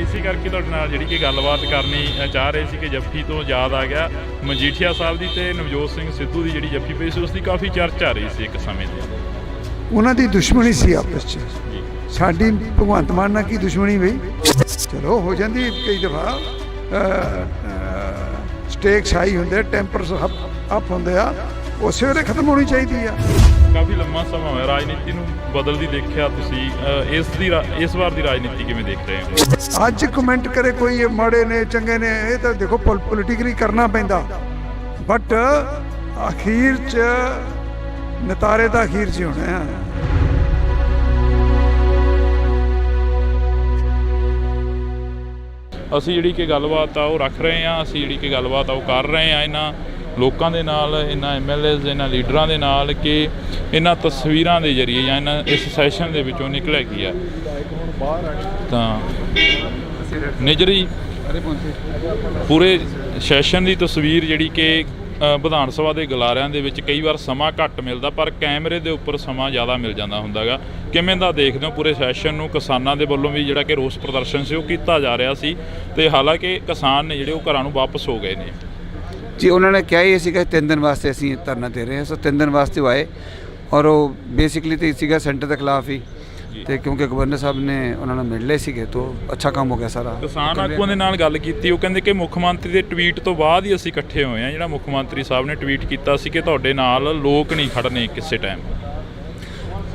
[SPEAKER 1] ਇਸੇ ਕਰਕੇ ਤੁਹਾਡੇ ਨਾਲ ਜਿਹੜੀ ਕਿ ਗੱਲਬਾਤ ਕਰਨੀ ਚਾਹ ਰਹੇ ਸੀ ਕਿ ਜੱਫੀ ਤੋਂ ਯਾਦ ਆ ਗਿਆ ਮਜੀਠੀਆ ਸਾਹਿਬ ਦੀ ਤੇ ਨਵਜੋਤ ਸਿੰਘ ਸਿੱਧੂ ਦੀ ਜਿਹੜੀ ਜੱਫੀ ਪਈ ਸੀ ਉਸ ਦੀ ਕਾਫੀ ਚਰਚਾ ਆ ਰਹੀ ਸੀ ਇੱਕ ਸਮੇਂ ਦੀ। ਉਹਨਾਂ
[SPEAKER 2] ਦੀ ਦੁਸ਼ਮਣੀ ਸੀ ਆਪਸ 'ਚ, ਸਾਡੀ ਭਗਵੰਤ ਮਾਨ ਨਾਲ ਕੀ ਦੁਸ਼ਮਣੀ ਬਈ? ਚਲੋ ਹੋ ਜਾਂਦੀ ਕਈ ਦਫਾ, ਸਟੇਕਸ ਹਾਈ ਹੁੰਦੇ, ਟੈਂਪਰਸ ਅਪ ਹੁੰਦੇ ਆ, ਉਸੇ ਵੇਲੇ ਖਤਮ ਹੋਣੀ ਚਾਹੀਦੀ ਆ।
[SPEAKER 1] ਕਾਫੀ ਲੰਮਾ ਸਮਾਂ ਹੋਇਆ ਰਾਜਨੀਤੀ ਨੂੰ ਬਦਲਦੀ ਦੇਖਿਆ ਤੁਸੀਂ, ਇਸ ਵਾਰ ਦੀ ਰਾਜਨੀਤੀ ਕਿਵੇਂ ਦੇਖ ਰਹੇ ਹੋ?
[SPEAKER 2] ਅੱਜ ਕਮੈਂਟ ਕਰੇ ਕੋਈ ਇਹ ਮਾੜੇ ਨੇ ਚੰਗੇ ਨੇ, ਇਹ ਤਾਂ ਦੇਖੋ ਪੋਲੀਟੀਕਲੀ ਕਰਨਾ ਪੈਂਦਾ, ਬਟ ਅਖੀਰ 'ਚ ਨਤਾਰੇ ਤਾਂ ਅਖੀਰ 'ਚ ਹੀ ਹੋਣੇ ਆ।
[SPEAKER 1] ਅਸੀਂ ਜਿਹੜੀ ਕਿ ਗੱਲਬਾਤ ਆ ਉਹ ਰੱਖ ਰਹੇ ਹਾਂ, ਅਸੀਂ ਜਿਹੜੀ ਕਿ ਗੱਲਬਾਤ ਆ ਉਹ ਕਰ ਰਹੇ ਹਾਂ ਇਹਨਾਂ ਲੋਕਾਂ ਦੇ ਨਾਲ, ਇਹਨਾਂ MLAs, ਇਹਨਾਂ ਲੀਡਰਾਂ ਦੇ ਨਾਲ ਕਿ ਇਹਨਾਂ ਤਸਵੀਰਾਂ ਦੇ ਜ਼ਰੀਏ ਜਾਂ ਇਸ ਸੈਸ਼ਨ ਦੇ ਵਿੱਚੋਂ ਨਿਕਲਿਆ ਕੀ ਆ। ਤਾਂ ਨਿਜਰੀ ਪੂਰੇ ਸੈਸ਼ਨ ਦੀ ਤਸਵੀਰ ਜਿਹੜੀ ਕਿ ਵਿਧਾਨ ਸਭਾ ਦੇ ਗਲਾਰਿਆਂ ਦੇ ਵਿੱਚ ਕਈ ਵਾਰ ਸਮਾਂ ਘੱਟ ਮਿਲਦਾ, ਪਰ ਕੈਮਰੇ ਦੇ ਉੱਪਰ ਸਮਾਂ ਜ਼ਿਆਦਾ ਮਿਲ ਜਾਂਦਾ ਹੁੰਦਾ ਗਾ। ਕਿਵੇਂ ਦਾ ਦੇਖਦੇ ਹੋ ਪੂਰੇ ਸੈਸ਼ਨ ਨੂੰ? ਕਿਸਾਨਾਂ ਦੇ ਵੱਲੋਂ ਵੀ ਜਿਹੜਾ ਕਿ ਰੋਸ ਪ੍ਰਦਰਸ਼ਨ ਸੀ ਉਹ ਕੀਤਾ ਜਾ ਰਿਹਾ ਸੀ, ਤੇ ਹਾਲਾਂਕਿ ਕਿਸਾਨ ਨੇ ਜਿਹੜੇ ਉਹ ਘਰਾਂ ਨੂੰ ਵਾਪਸ ਹੋ ਗਏ ਨੇ।
[SPEAKER 3] ਜੀ ਉਹਨਾਂ ਨੇ ਕਿਹਾ ਹੀ ਸੀਗਾ 3 ਦਿਨ ਵਾਸਤੇ ਅਸੀਂ ਧਰਨਾ ਦੇ ਰਹੇ ਹਾਂ, ਸੋ 3 ਦਿਨ ਵਾਸਤੇ ਉਹ ਆਏ, ਔਰ ਉਹ ਬੇਸਿਕਲੀ ਤਾਂ ਸੀਗਾ ਸੈਂਟਰ ਦੇ ਖਿਲਾਫ ਹੀ, ਤੇ ਕਿਉਂਕਿ ਗਵਰਨਰ ਸਾਹਿਬ ਨੇ ਉਹਨਾਂ ਨੂੰ ਮਿਲ ਲਏ ਸੀਗੇ ਤਾਂ ਅੱਛਾ ਕੰਮ ਹੋ ਗਿਆ ਸਾਰਾ।
[SPEAKER 1] ਕਿਸਾਨ ਆਗੂਆਂ ਦੇ ਨਾਲ ਗੱਲ ਕੀਤੀ, ਉਹ ਕਹਿੰਦੇ ਕਿ ਮੁੱਖ ਮੰਤਰੀ ਦੇ ਟਵੀਟ ਤੋਂ ਬਾਅਦ ਹੀ ਅਸੀਂ ਇਕੱਠੇ ਹੋਏ ਹਾਂ। ਜਿਹੜਾ ਮੁੱਖ ਮੰਤਰੀ ਸਾਹਿਬ ਨੇ ਟਵੀਟ ਕੀਤਾ ਸੀ ਕਿ ਤੁਹਾਡੇ ਨਾਲ ਲੋਕ ਨਹੀਂ ਖੜਨੇ ਕਿਸੇ ਟਾਈਮ।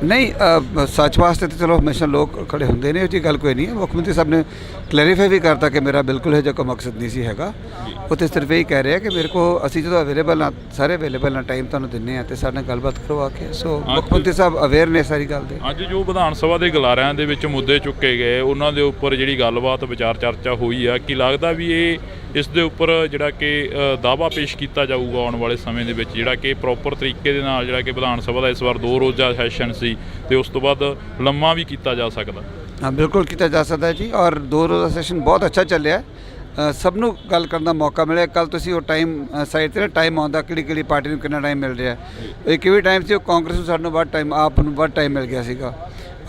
[SPEAKER 3] ਨਹੀਂ ਸੱਚ ਵਾਸਤੇ ਤਾਂ ਚਲੋ ਹਮੇਸ਼ਾ ਲੋਕ ਖੜੇ ਹੁੰਦੇ ਨੇ, ਇਹ 'ਚ ਗੱਲ ਕੋਈ ਨਹੀਂ ਹੈ। ਮੁੱਖ ਮੰਤਰੀ ਸਾਹਿਬ ਨੇ ਕਲੈਰੀਫਾਈ ਵੀ ਕਰਤਾ ਕਿ ਮੇਰਾ ਬਿਲਕੁਲ ਇਹ ਜਿਹਾ ਕੋਈ ਮਕਸਦ ਨਹੀਂ ਸੀ ਹੈਗਾ। ਉਹ ਤਾਂ ਸਿਰਫ ਇਹ ਕਹਿ ਰਹੇ ਆ ਕਿ ਮੇਰੇ ਕੋ ਅਸੀਂ ਜਦੋਂ ਅਵੇਲੇਬਲ ਹਾਂ, ਸਾਰੇ ਅਵੇਲੇਬਲ ਹਾਂ, ਟਾਈਮ ਤੁਹਾਨੂੰ ਦਿੰਦੇ ਆ ਤੇ ਸਾਡੇ ਨਾਲ ਗੱਲਬਾਤ ਕਰੋ ਆ ਕੇ। ਸੋ ਮੁੱਖ ਮੰਤਰੀ ਸਾਹਿਬ ਅਵੇਅਰ ਨੇ ਸਾਰੀ ਗੱਲ ਦੇ।
[SPEAKER 1] ਅੱਜ ਜੋ ਵਿਧਾਨ ਸਭਾ ਦੇ ਗਲਾਰਿਆਂ ਦੇ ਵਿੱਚ ਮੁੱਦੇ ਚੁੱਕੇ ਗਏ, ਉਹਨਾਂ ਦੇ ਉੱਪਰ ਜਿਹੜੀ ਗੱਲਬਾਤ ਵਿਚਾਰ ਚਰਚਾ ਹੋਈ ਆ, ਕੀ ਲੱਗਦਾ ਵੀ ਇਸ ਦੇ ਉੱਪਰ ਜਿਹੜਾ ਕਿ ਦਾਅਵਾ ਪੇਸ਼ ਕੀਤਾ ਜਾਊਗਾ ਆਉਣ ਵਾਲੇ ਸਮੇਂ ਦੇ ਵਿੱਚ, ਜਿਹੜਾ ਕਿ ਪ੍ਰੋਪਰ ਤਰੀਕੇ ਦੇ ਨਾਲ ਜਿਹੜਾ ਕਿ ਵਿਧਾਨ ਸਭਾ ਦਾ ਇਸ ਵਾਰ 2 ਰੋਜ਼ਾ ਸੈਸ਼ਨ ਸੀ ਤੇ ਉਸ ਤੋਂ ਬਾਅਦ ਲੰਮਾ ਵੀ ਕੀਤਾ ਜਾ ਸਕਦਾ?
[SPEAKER 3] ਹਾਂ, ਬਿਲਕੁਲ ਕੀਤਾ ਜਾ ਸਕਦਾ ਜੀ, ਔਰ 2 ਰੋਜ਼ਾ ਸੈਸ਼ਨ ਬਹੁਤ ਅੱਛਾ ਚੱਲਿਆ। ਸਭ ਨੂੰ ਗੱਲ ਕਰਨ ਦਾ ਮੌਕਾ ਮਿਲਿਆ। ਕੱਲ ਤੁਸੀਂ ਉਹ ਟਾਈਮ ਸਾਈਡ 'ਤੇ ਨਾ ਟਾਈਮ ਆਉਂਦਾ ਕਿਹੜੀ ਪਾਰਟੀ ਨੂੰ ਕਿੰਨਾ ਟਾਈਮ ਮਿਲ ਰਿਹਾ। ਇੱਕ ਵੀ ਟਾਈਮ ਸੀ ਉਹ ਕਾਂਗਰਸ ਨੂੰ ਸਾਨੂੰ ਵੱਧ ਟਾਈਮ, ਆਪ ਨੂੰ ਵੱਧ ਟਾਈਮ ਮਿਲ ਗਿਆ ਸੀਗਾ,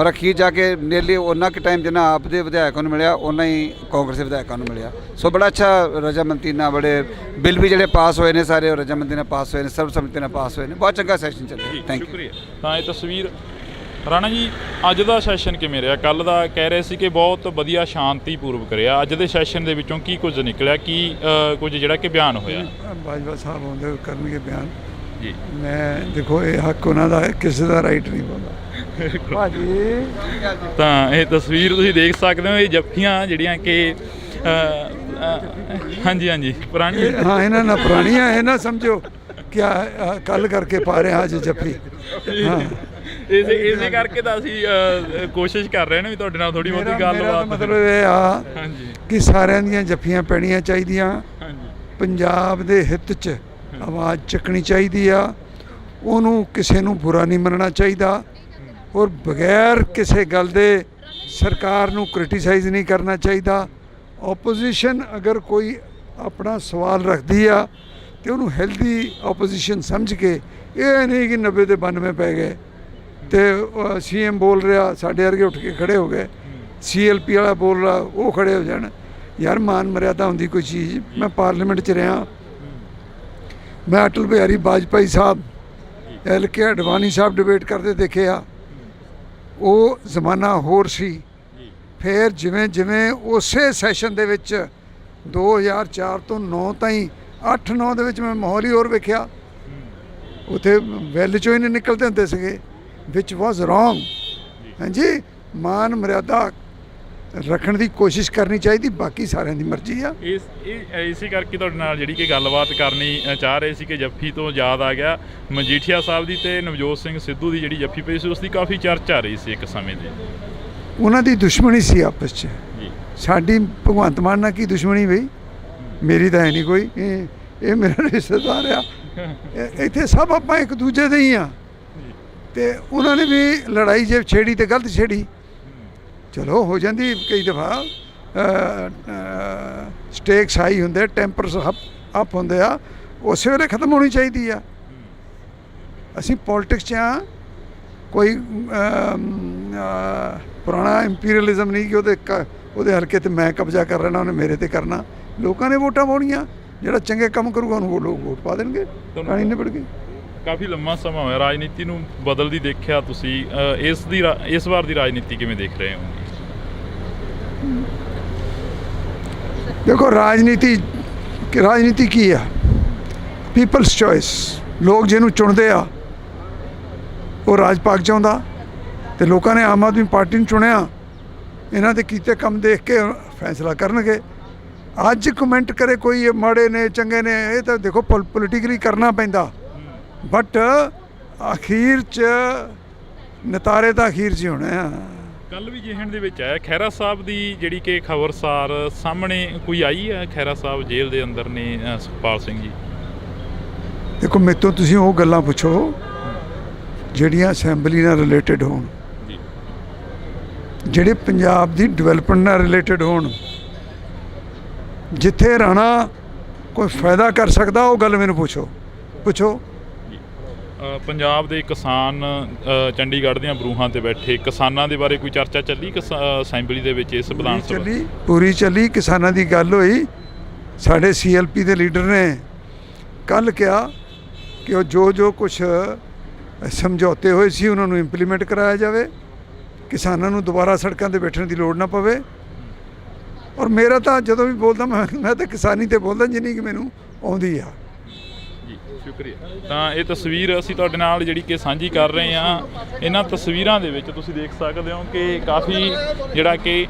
[SPEAKER 3] ਔਰ ਅਖੀਰ ਜਾ ਕੇ ਨੀਅਰਲੀ ਉਹਨਾਂ ਕੁ ਟਾਈਮ ਜਿੰਨਾ ਆਪ ਦੇ ਵਿਧਾਇਕਾਂ ਨੂੰ ਮਿਲਿਆ ਉਹਨਾਂ ਹੀ ਕਾਂਗਰਸ ਦੇ ਵਿਧਾਇਕਾਂ ਨੂੰ ਮਿਲਿਆ। ਸੋ ਬੜਾ ਅੱਛਾ ਰਜਾਮੰਦੀ ਨਾਲ ਬੜੇ ਬਿੱਲ ਵੀ ਜਿਹੜੇ ਪਾਸ ਹੋਏ ਨੇ ਸਾਰੇ ਉਹ ਰਜਾਮੰਦੀ ਨਾਲ ਪਾਸ ਹੋਏ ਨੇ, ਸਰਬਸੰਮਤੀ ਨਾਲ ਪਾਸ ਹੋਏ ਨੇ। ਬਹੁਤ ਚੰਗਾ ਸੈਸ਼ਨ ਚੱਲਿਆ। Thank you.
[SPEAKER 1] ਸ਼ੁਕਰੀਆ। ਤਾਂ ਇਹ ਤਸਵੀਰ ਰਾਣਾ ਜੀ, ਅੱਜ ਦਾ ਸੈਸ਼ਨ ਕਿਵੇਂ ਰਿਹਾ? ਕੱਲ ਦਾ ਕਹਿ ਰਹੇ ਸੀ ਕਿ ਬਹੁਤ ਵਧੀਆ ਸ਼ਾਂਤੀਪੂਰਵਕ ਰਿਹਾ। ਅੱਜ ਦੇ ਸੈਸ਼ਨ ਦੇ ਵਿੱਚੋਂ ਕੀ ਕੁਝ ਨਿਕਲਿਆ, ਕੀ ਕੁਝ ਜਿਹੜਾ ਕਿ ਬਿਆਨ ਹੋਇਆ?
[SPEAKER 2] ਬਾਜਵਾ ਸਾਹਿਬ ਆਉਂਦੇ ਕਰਨਗੇ ਬਿਆਨ
[SPEAKER 1] ਜੀ।
[SPEAKER 2] ਮੈਂ ਦੇਖੋ ਇਹ ਹੱਕ ਉਹਨਾਂ ਦਾ ਹੈ, ਕਿਸੇ ਦਾ ਰਾਈਟ ਨਹੀਂ ਬੋਲਦਾ ਭਾਜੀ।
[SPEAKER 1] ਤਾਂ ਇਹ ਤਸਵੀਰ ਤੁਸੀਂ ਦੇਖ ਸਕਦੇ ਹੋ, ਇਹ ਜੱਫੀਆਂ ਜਿਹੜੀਆਂ ਕਿ ਹਾਂਜੀ ਪੁਰਾਣੀ,
[SPEAKER 2] ਹਾਂ ਇਹਨਾਂ ਨਾਲ ਪੁਰਾਣੀਆਂ ਇਹ ਨਾ ਸਮਝੋ ਕਿ ਕੱਲ ਕਰਕੇ ਪਾ ਰਹੇ ਹਾਂ ਅੱਜ ਜੱਫੀ। ਹਾਂ,
[SPEAKER 1] ਇਸੇ ਕਰਕੇ ਤਾਂ ਅਸੀਂ ਕੋਸ਼ਿਸ਼ ਕਰ ਰਹੇ ਨੇ ਵੀ ਤੁਹਾਡੇ ਨਾਲ ਥੋੜੀ ਬਹੁਤੀ ਗੱਲਬਾਤ।
[SPEAKER 2] ਮਤਲਬ ਇਹ ਆ ਕਿ ਸਾਰਿਆਂ ਦੀਆਂ ਜੱਫੀਆਂ ਪੈਣੀਆਂ ਚਾਹੀਦੀਆਂ, ਪੰਜਾਬ ਦੇ ਹਿੱਤ 'ਚ ਆਵਾਜ਼ ਚੱਕਣੀ ਚਾਹੀਦੀ ਆ, ਉਹਨੂੰ ਕਿਸੇ ਨੂੰ ਬੁਰਾ ਨਹੀਂ ਮੰਨਣਾ ਚਾਹੀਦਾ, ਔਰ ਬਗੈਰ ਕਿਸੇ ਗੱਲ ਦੇ ਸਰਕਾਰ ਨੂੰ ਕ੍ਰਿਟੀਸਾਈਜ਼ ਨਹੀਂ ਕਰਨਾ ਚਾਹੀਦਾ। ਓਪੋਜੀਸ਼ਨ ਅਗਰ ਕੋਈ ਆਪਣਾ ਸਵਾਲ ਰੱਖਦੀ ਆ ਤੇ ਉਹਨੂੰ ਹੈਲਦੀ ਓਪੋਜੀਸ਼ਨ ਸਮਝ ਕੇ, ਇਹ ਨਹੀਂ ਕਿ 90 ਦੇ 92 ਪੈ ਗਏ ਤੇ CM ਬੋਲ ਰਿਹਾ ਸਾਡੇ ਵਰਗੇ ਉੱਠ ਕੇ ਖੜੇ ਹੋ ਗਏ, CLP ਵਾਲਾ ਬੋਲ ਰਿਹਾ ਉਹ ਖੜੇ ਹੋ ਜਾਣ। ਯਾਰ ਮਾਨ ਮਰਿਆਦਾ ਹੁੰਦੀ ਕੋਈ ਚੀਜ਼। ਮੈਂ ਪਾਰਲੀਮੈਂਟ 'ਚ ਰਿਹਾ, ਮੈਂ ਅਟਲ ਬਿਹਾਰੀ ਵਾਜਪਾਈ ਸਾਹਿਬ, LK ਅਡਵਾਨੀ ਸਾਹਿਬ ਡਿਬੇਟ ਕਰਦੇ ਦੇਖੇ ਆ। ਉਹ ਜ਼ਮਾਨਾ ਹੋਰ ਸੀ। ਫਿਰ ਜਿਵੇਂ ਜਿਵੇਂ ਉਸੇ ਸੈਸ਼ਨ ਦੇ ਵਿੱਚ 2004 ਤੋਂ 9 ਤਾਈਂ 8-9 ਦੇ ਵਿੱਚ ਮੈਂ ਮਾਹੌਲ ਹੀ ਹੋਰ ਵੇਖਿਆ। ਉੱਥੇ ਵੈਲ 'ਚੋਂ ਹੀ ਨਹੀਂ ਨਿਕਲਦੇ ਹੁੰਦੇ ਸੀਗੇ, ਵਿਚ ਵਾਜ਼ ਰੋਂਗ। ਹਾਂਜੀ, ਮਾਨ ਮਰਿਆਦਾ ਰੱਖਣ ਦੀ ਕੋਸ਼ਿਸ਼ ਕਰਨੀ ਚਾਹੀਦੀ, ਬਾਕੀ ਸਾਰਿਆਂ ਦੀ ਮਰਜ਼ੀ ਆ।
[SPEAKER 1] ਇਸੇ ਕਰਕੇ ਤੁਹਾਡੇ ਨਾਲ ਜਿਹੜੀ ਕਿ ਗੱਲਬਾਤ ਕਰਨੀ ਚਾਹ ਰਹੇ ਸੀ ਕਿ ਜੱਫੀ ਤੋਂ ਯਾਦ ਆ ਗਿਆ ਮਜੀਠੀਆ ਸਾਹਿਬ ਦੀ ਤੇ ਨਵਜੋਤ ਸਿੰਘ ਸਿੱਧੂ ਦੀ ਜਿਹੜੀ ਜੱਫੀ ਪਈ ਸੀ, ਉਸ ਦੀ ਕਾਫੀ ਚਰਚਾ ਰਹੀ ਸੀ ਇੱਕ ਸਮੇਂ ਦੀ।
[SPEAKER 2] ਉਹਨਾਂ ਦੀ ਦੁਸ਼ਮਣੀ ਸੀ ਆਪਸ 'ਚ। ਸਾਡੀ ਭਗਵੰਤ ਮਾਨ ਨਾਲ ਕੀ ਦੁਸ਼ਮਣੀ ਬਈ? ਮੇਰੀ ਤਾਂ ਹੈ ਨਹੀਂ ਕੋਈ। ਇਹ ਮੇਰਾ ਰਿਸ਼ਤੇਦਾਰ ਆ, ਇੱਥੇ ਸਭ ਆਪਾਂ ਇੱਕ ਦੂਜੇ ਦੇ ਹੀ ਆ। ਤੇ ਉਹਨਾਂ ਨੇ ਵੀ ਲੜਾਈ ਜੇ ਛੇੜੀ ਤੇ ਗਲਤ ਛੇੜੀ, ਚਲੋ ਹੋ ਜਾਂਦੀ ਕਈ ਦਫਾ। ਸਟੇਕਸ ਹਾਈ ਹੁੰਦੇ, ਟੈਂਪਰਸ ਅਪ ਹੁੰਦੇ ਆ, ਉਸੇ ਵੇਲੇ ਖਤਮ ਹੋਣੀ ਚਾਹੀਦੀ ਆ। ਅਸੀਂ ਪੋਲੀਟਿਕਸ 'ਚ ਆ, ਕੋਈ ਪੁਰਾਣਾ ਇੰਪੀਰੀਅਲਿਜ਼ਮ ਨਹੀਂ ਕਿ ਉਹਦੇ ਹਲਕੇ ਤੇ ਮੈਂ ਕਬਜ਼ਾ ਕਰ ਲੈਣਾ, ਉਹਨੇ ਮੇਰੇ ਤੇ ਕਰਨਾ। ਲੋਕਾਂ ਨੇ ਵੋਟਾਂ ਪਾਉਣੀਆਂ, ਜਿਹੜਾ ਚੰਗੇ ਕੰਮ ਕਰੂਗਾ ਉਹਨੂੰ ਲੋਕ ਵੋਟ ਪਾ ਦੇਣਗੇ, ਕਹਾਣੀ ਨਿਬੜ ਗਈ।
[SPEAKER 1] ਕਾਫੀ ਲੰਮਾ ਸਮਾਂ ਹੋਇਆ ਰਾਜਨੀਤੀ ਨੂੰ ਬਦਲਦੀ ਦੇਖਿਆ ਤੁਸੀਂ, ਇਸ ਵਾਰ ਦੀ ਰਾਜਨੀਤੀ ਕਿਵੇਂ ਦੇਖ ਰਹੇ ਹੋ?
[SPEAKER 2] ਦੇਖੋ ਰਾਜਨੀਤੀ ਕੀ ਆ? People's choice. ਲੋਕ ਜਿਹਨੂੰ ਚੁਣਦੇ ਆ ਉਹ ਰਾਜ ਪਾਕ ਚਾਹੁੰਦਾ, ਤੇ ਲੋਕਾਂ ਨੇ ਆਮ ਆਦਮੀ ਪਾਰਟੀ ਨੂੰ ਚੁਣਿਆ। ਇਹਨਾਂ ਦੇ ਕੀਤੇ ਕੰਮ ਦੇਖ ਕੇ ਫੈਸਲਾ ਕਰਨਗੇ। ਅੱਜ ਕਮੈਂਟ ਕਰੇ ਕੋਈ ਇਹ ਮਾੜੇ ਨੇ ਚੰਗੇ ਨੇ, ਇਹ ਤਾਂ ਦੇਖੋ ਪੋਲੀਟੀਕਲੀ ਕਰਨਾ ਪੈਂਦਾ, ਬਟ ਅਖੀਰ 'ਚ ਨਤਾਰੇ ਤਾਂ ਅਖੀਰ 'ਚ ਹੀ ਹੋਣੇ ਆ।
[SPEAKER 1] ਕੱਲ ਵੀ ਜਿਹਣ ਦੇ ਵਿੱਚ ਆਇਆ ਖਹਿਰਾ ਸਾਹਿਬ ਦੀ ਜਿਹੜੀ ਕਿ ਖਬਰਸਾਰ ਸਾਹਮਣੇ ਕੋਈ ਆਈ ਹੈ, ਖਹਿਰਾ ਸਾਹਿਬ ਜੇਲ੍ਹ ਦੇ ਅੰਦਰ ਨੇ ਸੁਖਪਾਲ ਸਿੰਘ ਜੀ।
[SPEAKER 2] ਦੇਖੋ ਮੇਰੇ ਤੋਂ ਤੁਸੀਂ ਉਹ ਗੱਲਾਂ ਪੁੱਛੋ ਜਿਹੜੀਆਂ ਅਸੈਂਬਲੀ ਨਾਲ ਰਿਲੇਟਡ ਹੋਣ, ਜਿਹੜੇ ਪੰਜਾਬ ਦੀ ਡਿਵੈਲਪਮੈਂਟ ਨਾਲ ਰਿਲੇਟਡ ਹੋਣ। ਜਿੱਥੇ ਰਾਣਾ ਕੋਈ ਫਾਇਦਾ ਕਰ ਸਕਦਾ ਉਹ ਗੱਲ ਮੈਨੂੰ ਪੁੱਛੋ।
[SPEAKER 1] ਪੰਜਾਬ ਦੇ ਕਿਸਾਨ ਚੰਡੀਗੜ੍ਹ ਦੀਆਂ ਬਰੂਹਾਂ ਤੇ ਬੈਠੇ ਕਿਸਾਨਾਂ ਦੇ ਬਾਰੇ ਕੋਈ ਚਰਚਾ ਚੱਲੀ ਅਸੈਂਬਲੀ ਦੇ ਵਿੱਚ? ਇਸ ਵਿਧਾਨ ਸਭਾ
[SPEAKER 2] ਪੂਰੀ ਚੱਲੀ, ਕਿਸਾਨਾਂ ਦੀ ਗੱਲ ਹੋਈ। ਸਾਡੇ CLP ਦੇ ਲੀਡਰ ਨੇ ਕੱਲ੍ਹ ਕਿਹਾ ਕਿ ਉਹ ਜੋ ਕੁਛ ਸਮਝੌਤੇ ਹੋਏ ਸੀ ਉਹਨਾਂ ਨੂੰ ਇੰਪਲੀਮੈਂਟ ਕਰਾਇਆ ਜਾਵੇ, ਕਿਸਾਨਾਂ ਨੂੰ ਦੁਬਾਰਾ ਸੜਕਾਂ 'ਤੇ ਬੈਠਣ ਦੀ ਲੋੜ ਨਾ ਪਵੇ। ਔਰ ਮੇਰਾ ਤਾਂ ਜਦੋਂ ਵੀ ਬੋਲਦਾ ਮੈਂ ਤਾਂ ਕਿਸਾਨੀ 'ਤੇ ਬੋਲਦਾ ਜਿੰਨੀ ਕਿ ਮੈਨੂੰ ਆਉਂਦੀ ਆ।
[SPEAKER 1] ਸ਼ੁਕਰੀਆ। ਤਾਂ ਇਹ ਤਸਵੀਰ ਅਸੀਂ ਤੁਹਾਡੇ ਨਾਲ ਜਿਹੜੀ ਕਿ ਸਾਂਝੀ ਕਰ ਰਹੇ ਹਾਂ। ਇਹਨਾਂ ਤਸਵੀਰਾਂ ਦੇ ਵਿੱਚ ਤੁਸੀਂ ਦੇਖ ਸਕਦੇ ਹੋ ਕਿ ਕਾਫੀ ਜਿਹੜਾ ਕਿ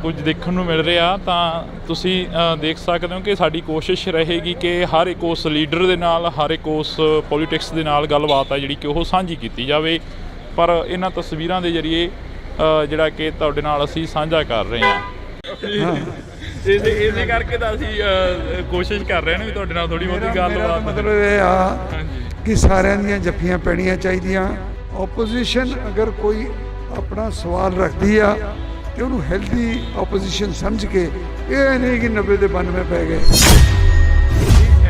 [SPEAKER 1] ਕੁਝ ਦੇਖਣ ਨੂੰ ਮਿਲ ਰਿਹਾ। ਤਾਂ ਤੁਸੀਂ ਦੇਖ ਸਕਦੇ ਹੋ ਕਿ ਸਾਡੀ ਕੋਸ਼ਿਸ਼ ਰਹੇਗੀ ਕਿ ਹਰ ਇੱਕ ਉਸ ਲੀਡਰ ਦੇ ਨਾਲ, ਹਰ ਇੱਕ ਉਸ ਪੋਲੀਟਿਕਸ ਦੇ ਨਾਲ ਗੱਲਬਾਤ ਹੈ ਜਿਹੜੀ ਕਿ ਉਹ ਸਾਂਝੀ ਕੀਤੀ ਜਾਵੇ। ਪਰ ਇਹਨਾਂ ਤਸਵੀਰਾਂ ਦੇ ਜ਼ਰੀਏ ਜਿਹੜਾ ਕਿ ਤੁਹਾਡੇ ਨਾਲ ਅਸੀਂ ਸਾਂਝਾ ਕਰ ਰਹੇ ਹਾਂ। ਇਸੇ ਕਰਕੇ ਤਾਂ ਅਸੀਂ ਕੋਸ਼ਿਸ਼ ਕਰ ਰਹੇ ਹਾਂ ਵੀ ਤੁਹਾਡੇ ਨਾਲ ਥੋੜੀ ਬਹੁਤੀ ਗੱਲਬਾਤ।
[SPEAKER 2] ਮਤਲਬ ਇਹ ਆ ਕਿ ਸਾਰਿਆਂ ਦੀਆਂ ਜੱਫੀਆਂ ਪੈਣੀਆਂ ਚਾਹੀਦੀਆਂ। ਆਪੋਜੀਸ਼ਨ ਅਗਰ ਕੋਈ ਆਪਣਾ ਸਵਾਲ ਰੱਖਦੀ ਆ ਤੇ ਉਹਨੂੰ ਹੈਲਦੀ ਆਪੋਜੀਸ਼ਨ ਸਮਝ ਕੇ, ਇਹ ਨਹੀਂ ਕਿ 90 ਦੇ 92 ਪੈ ਗਏ।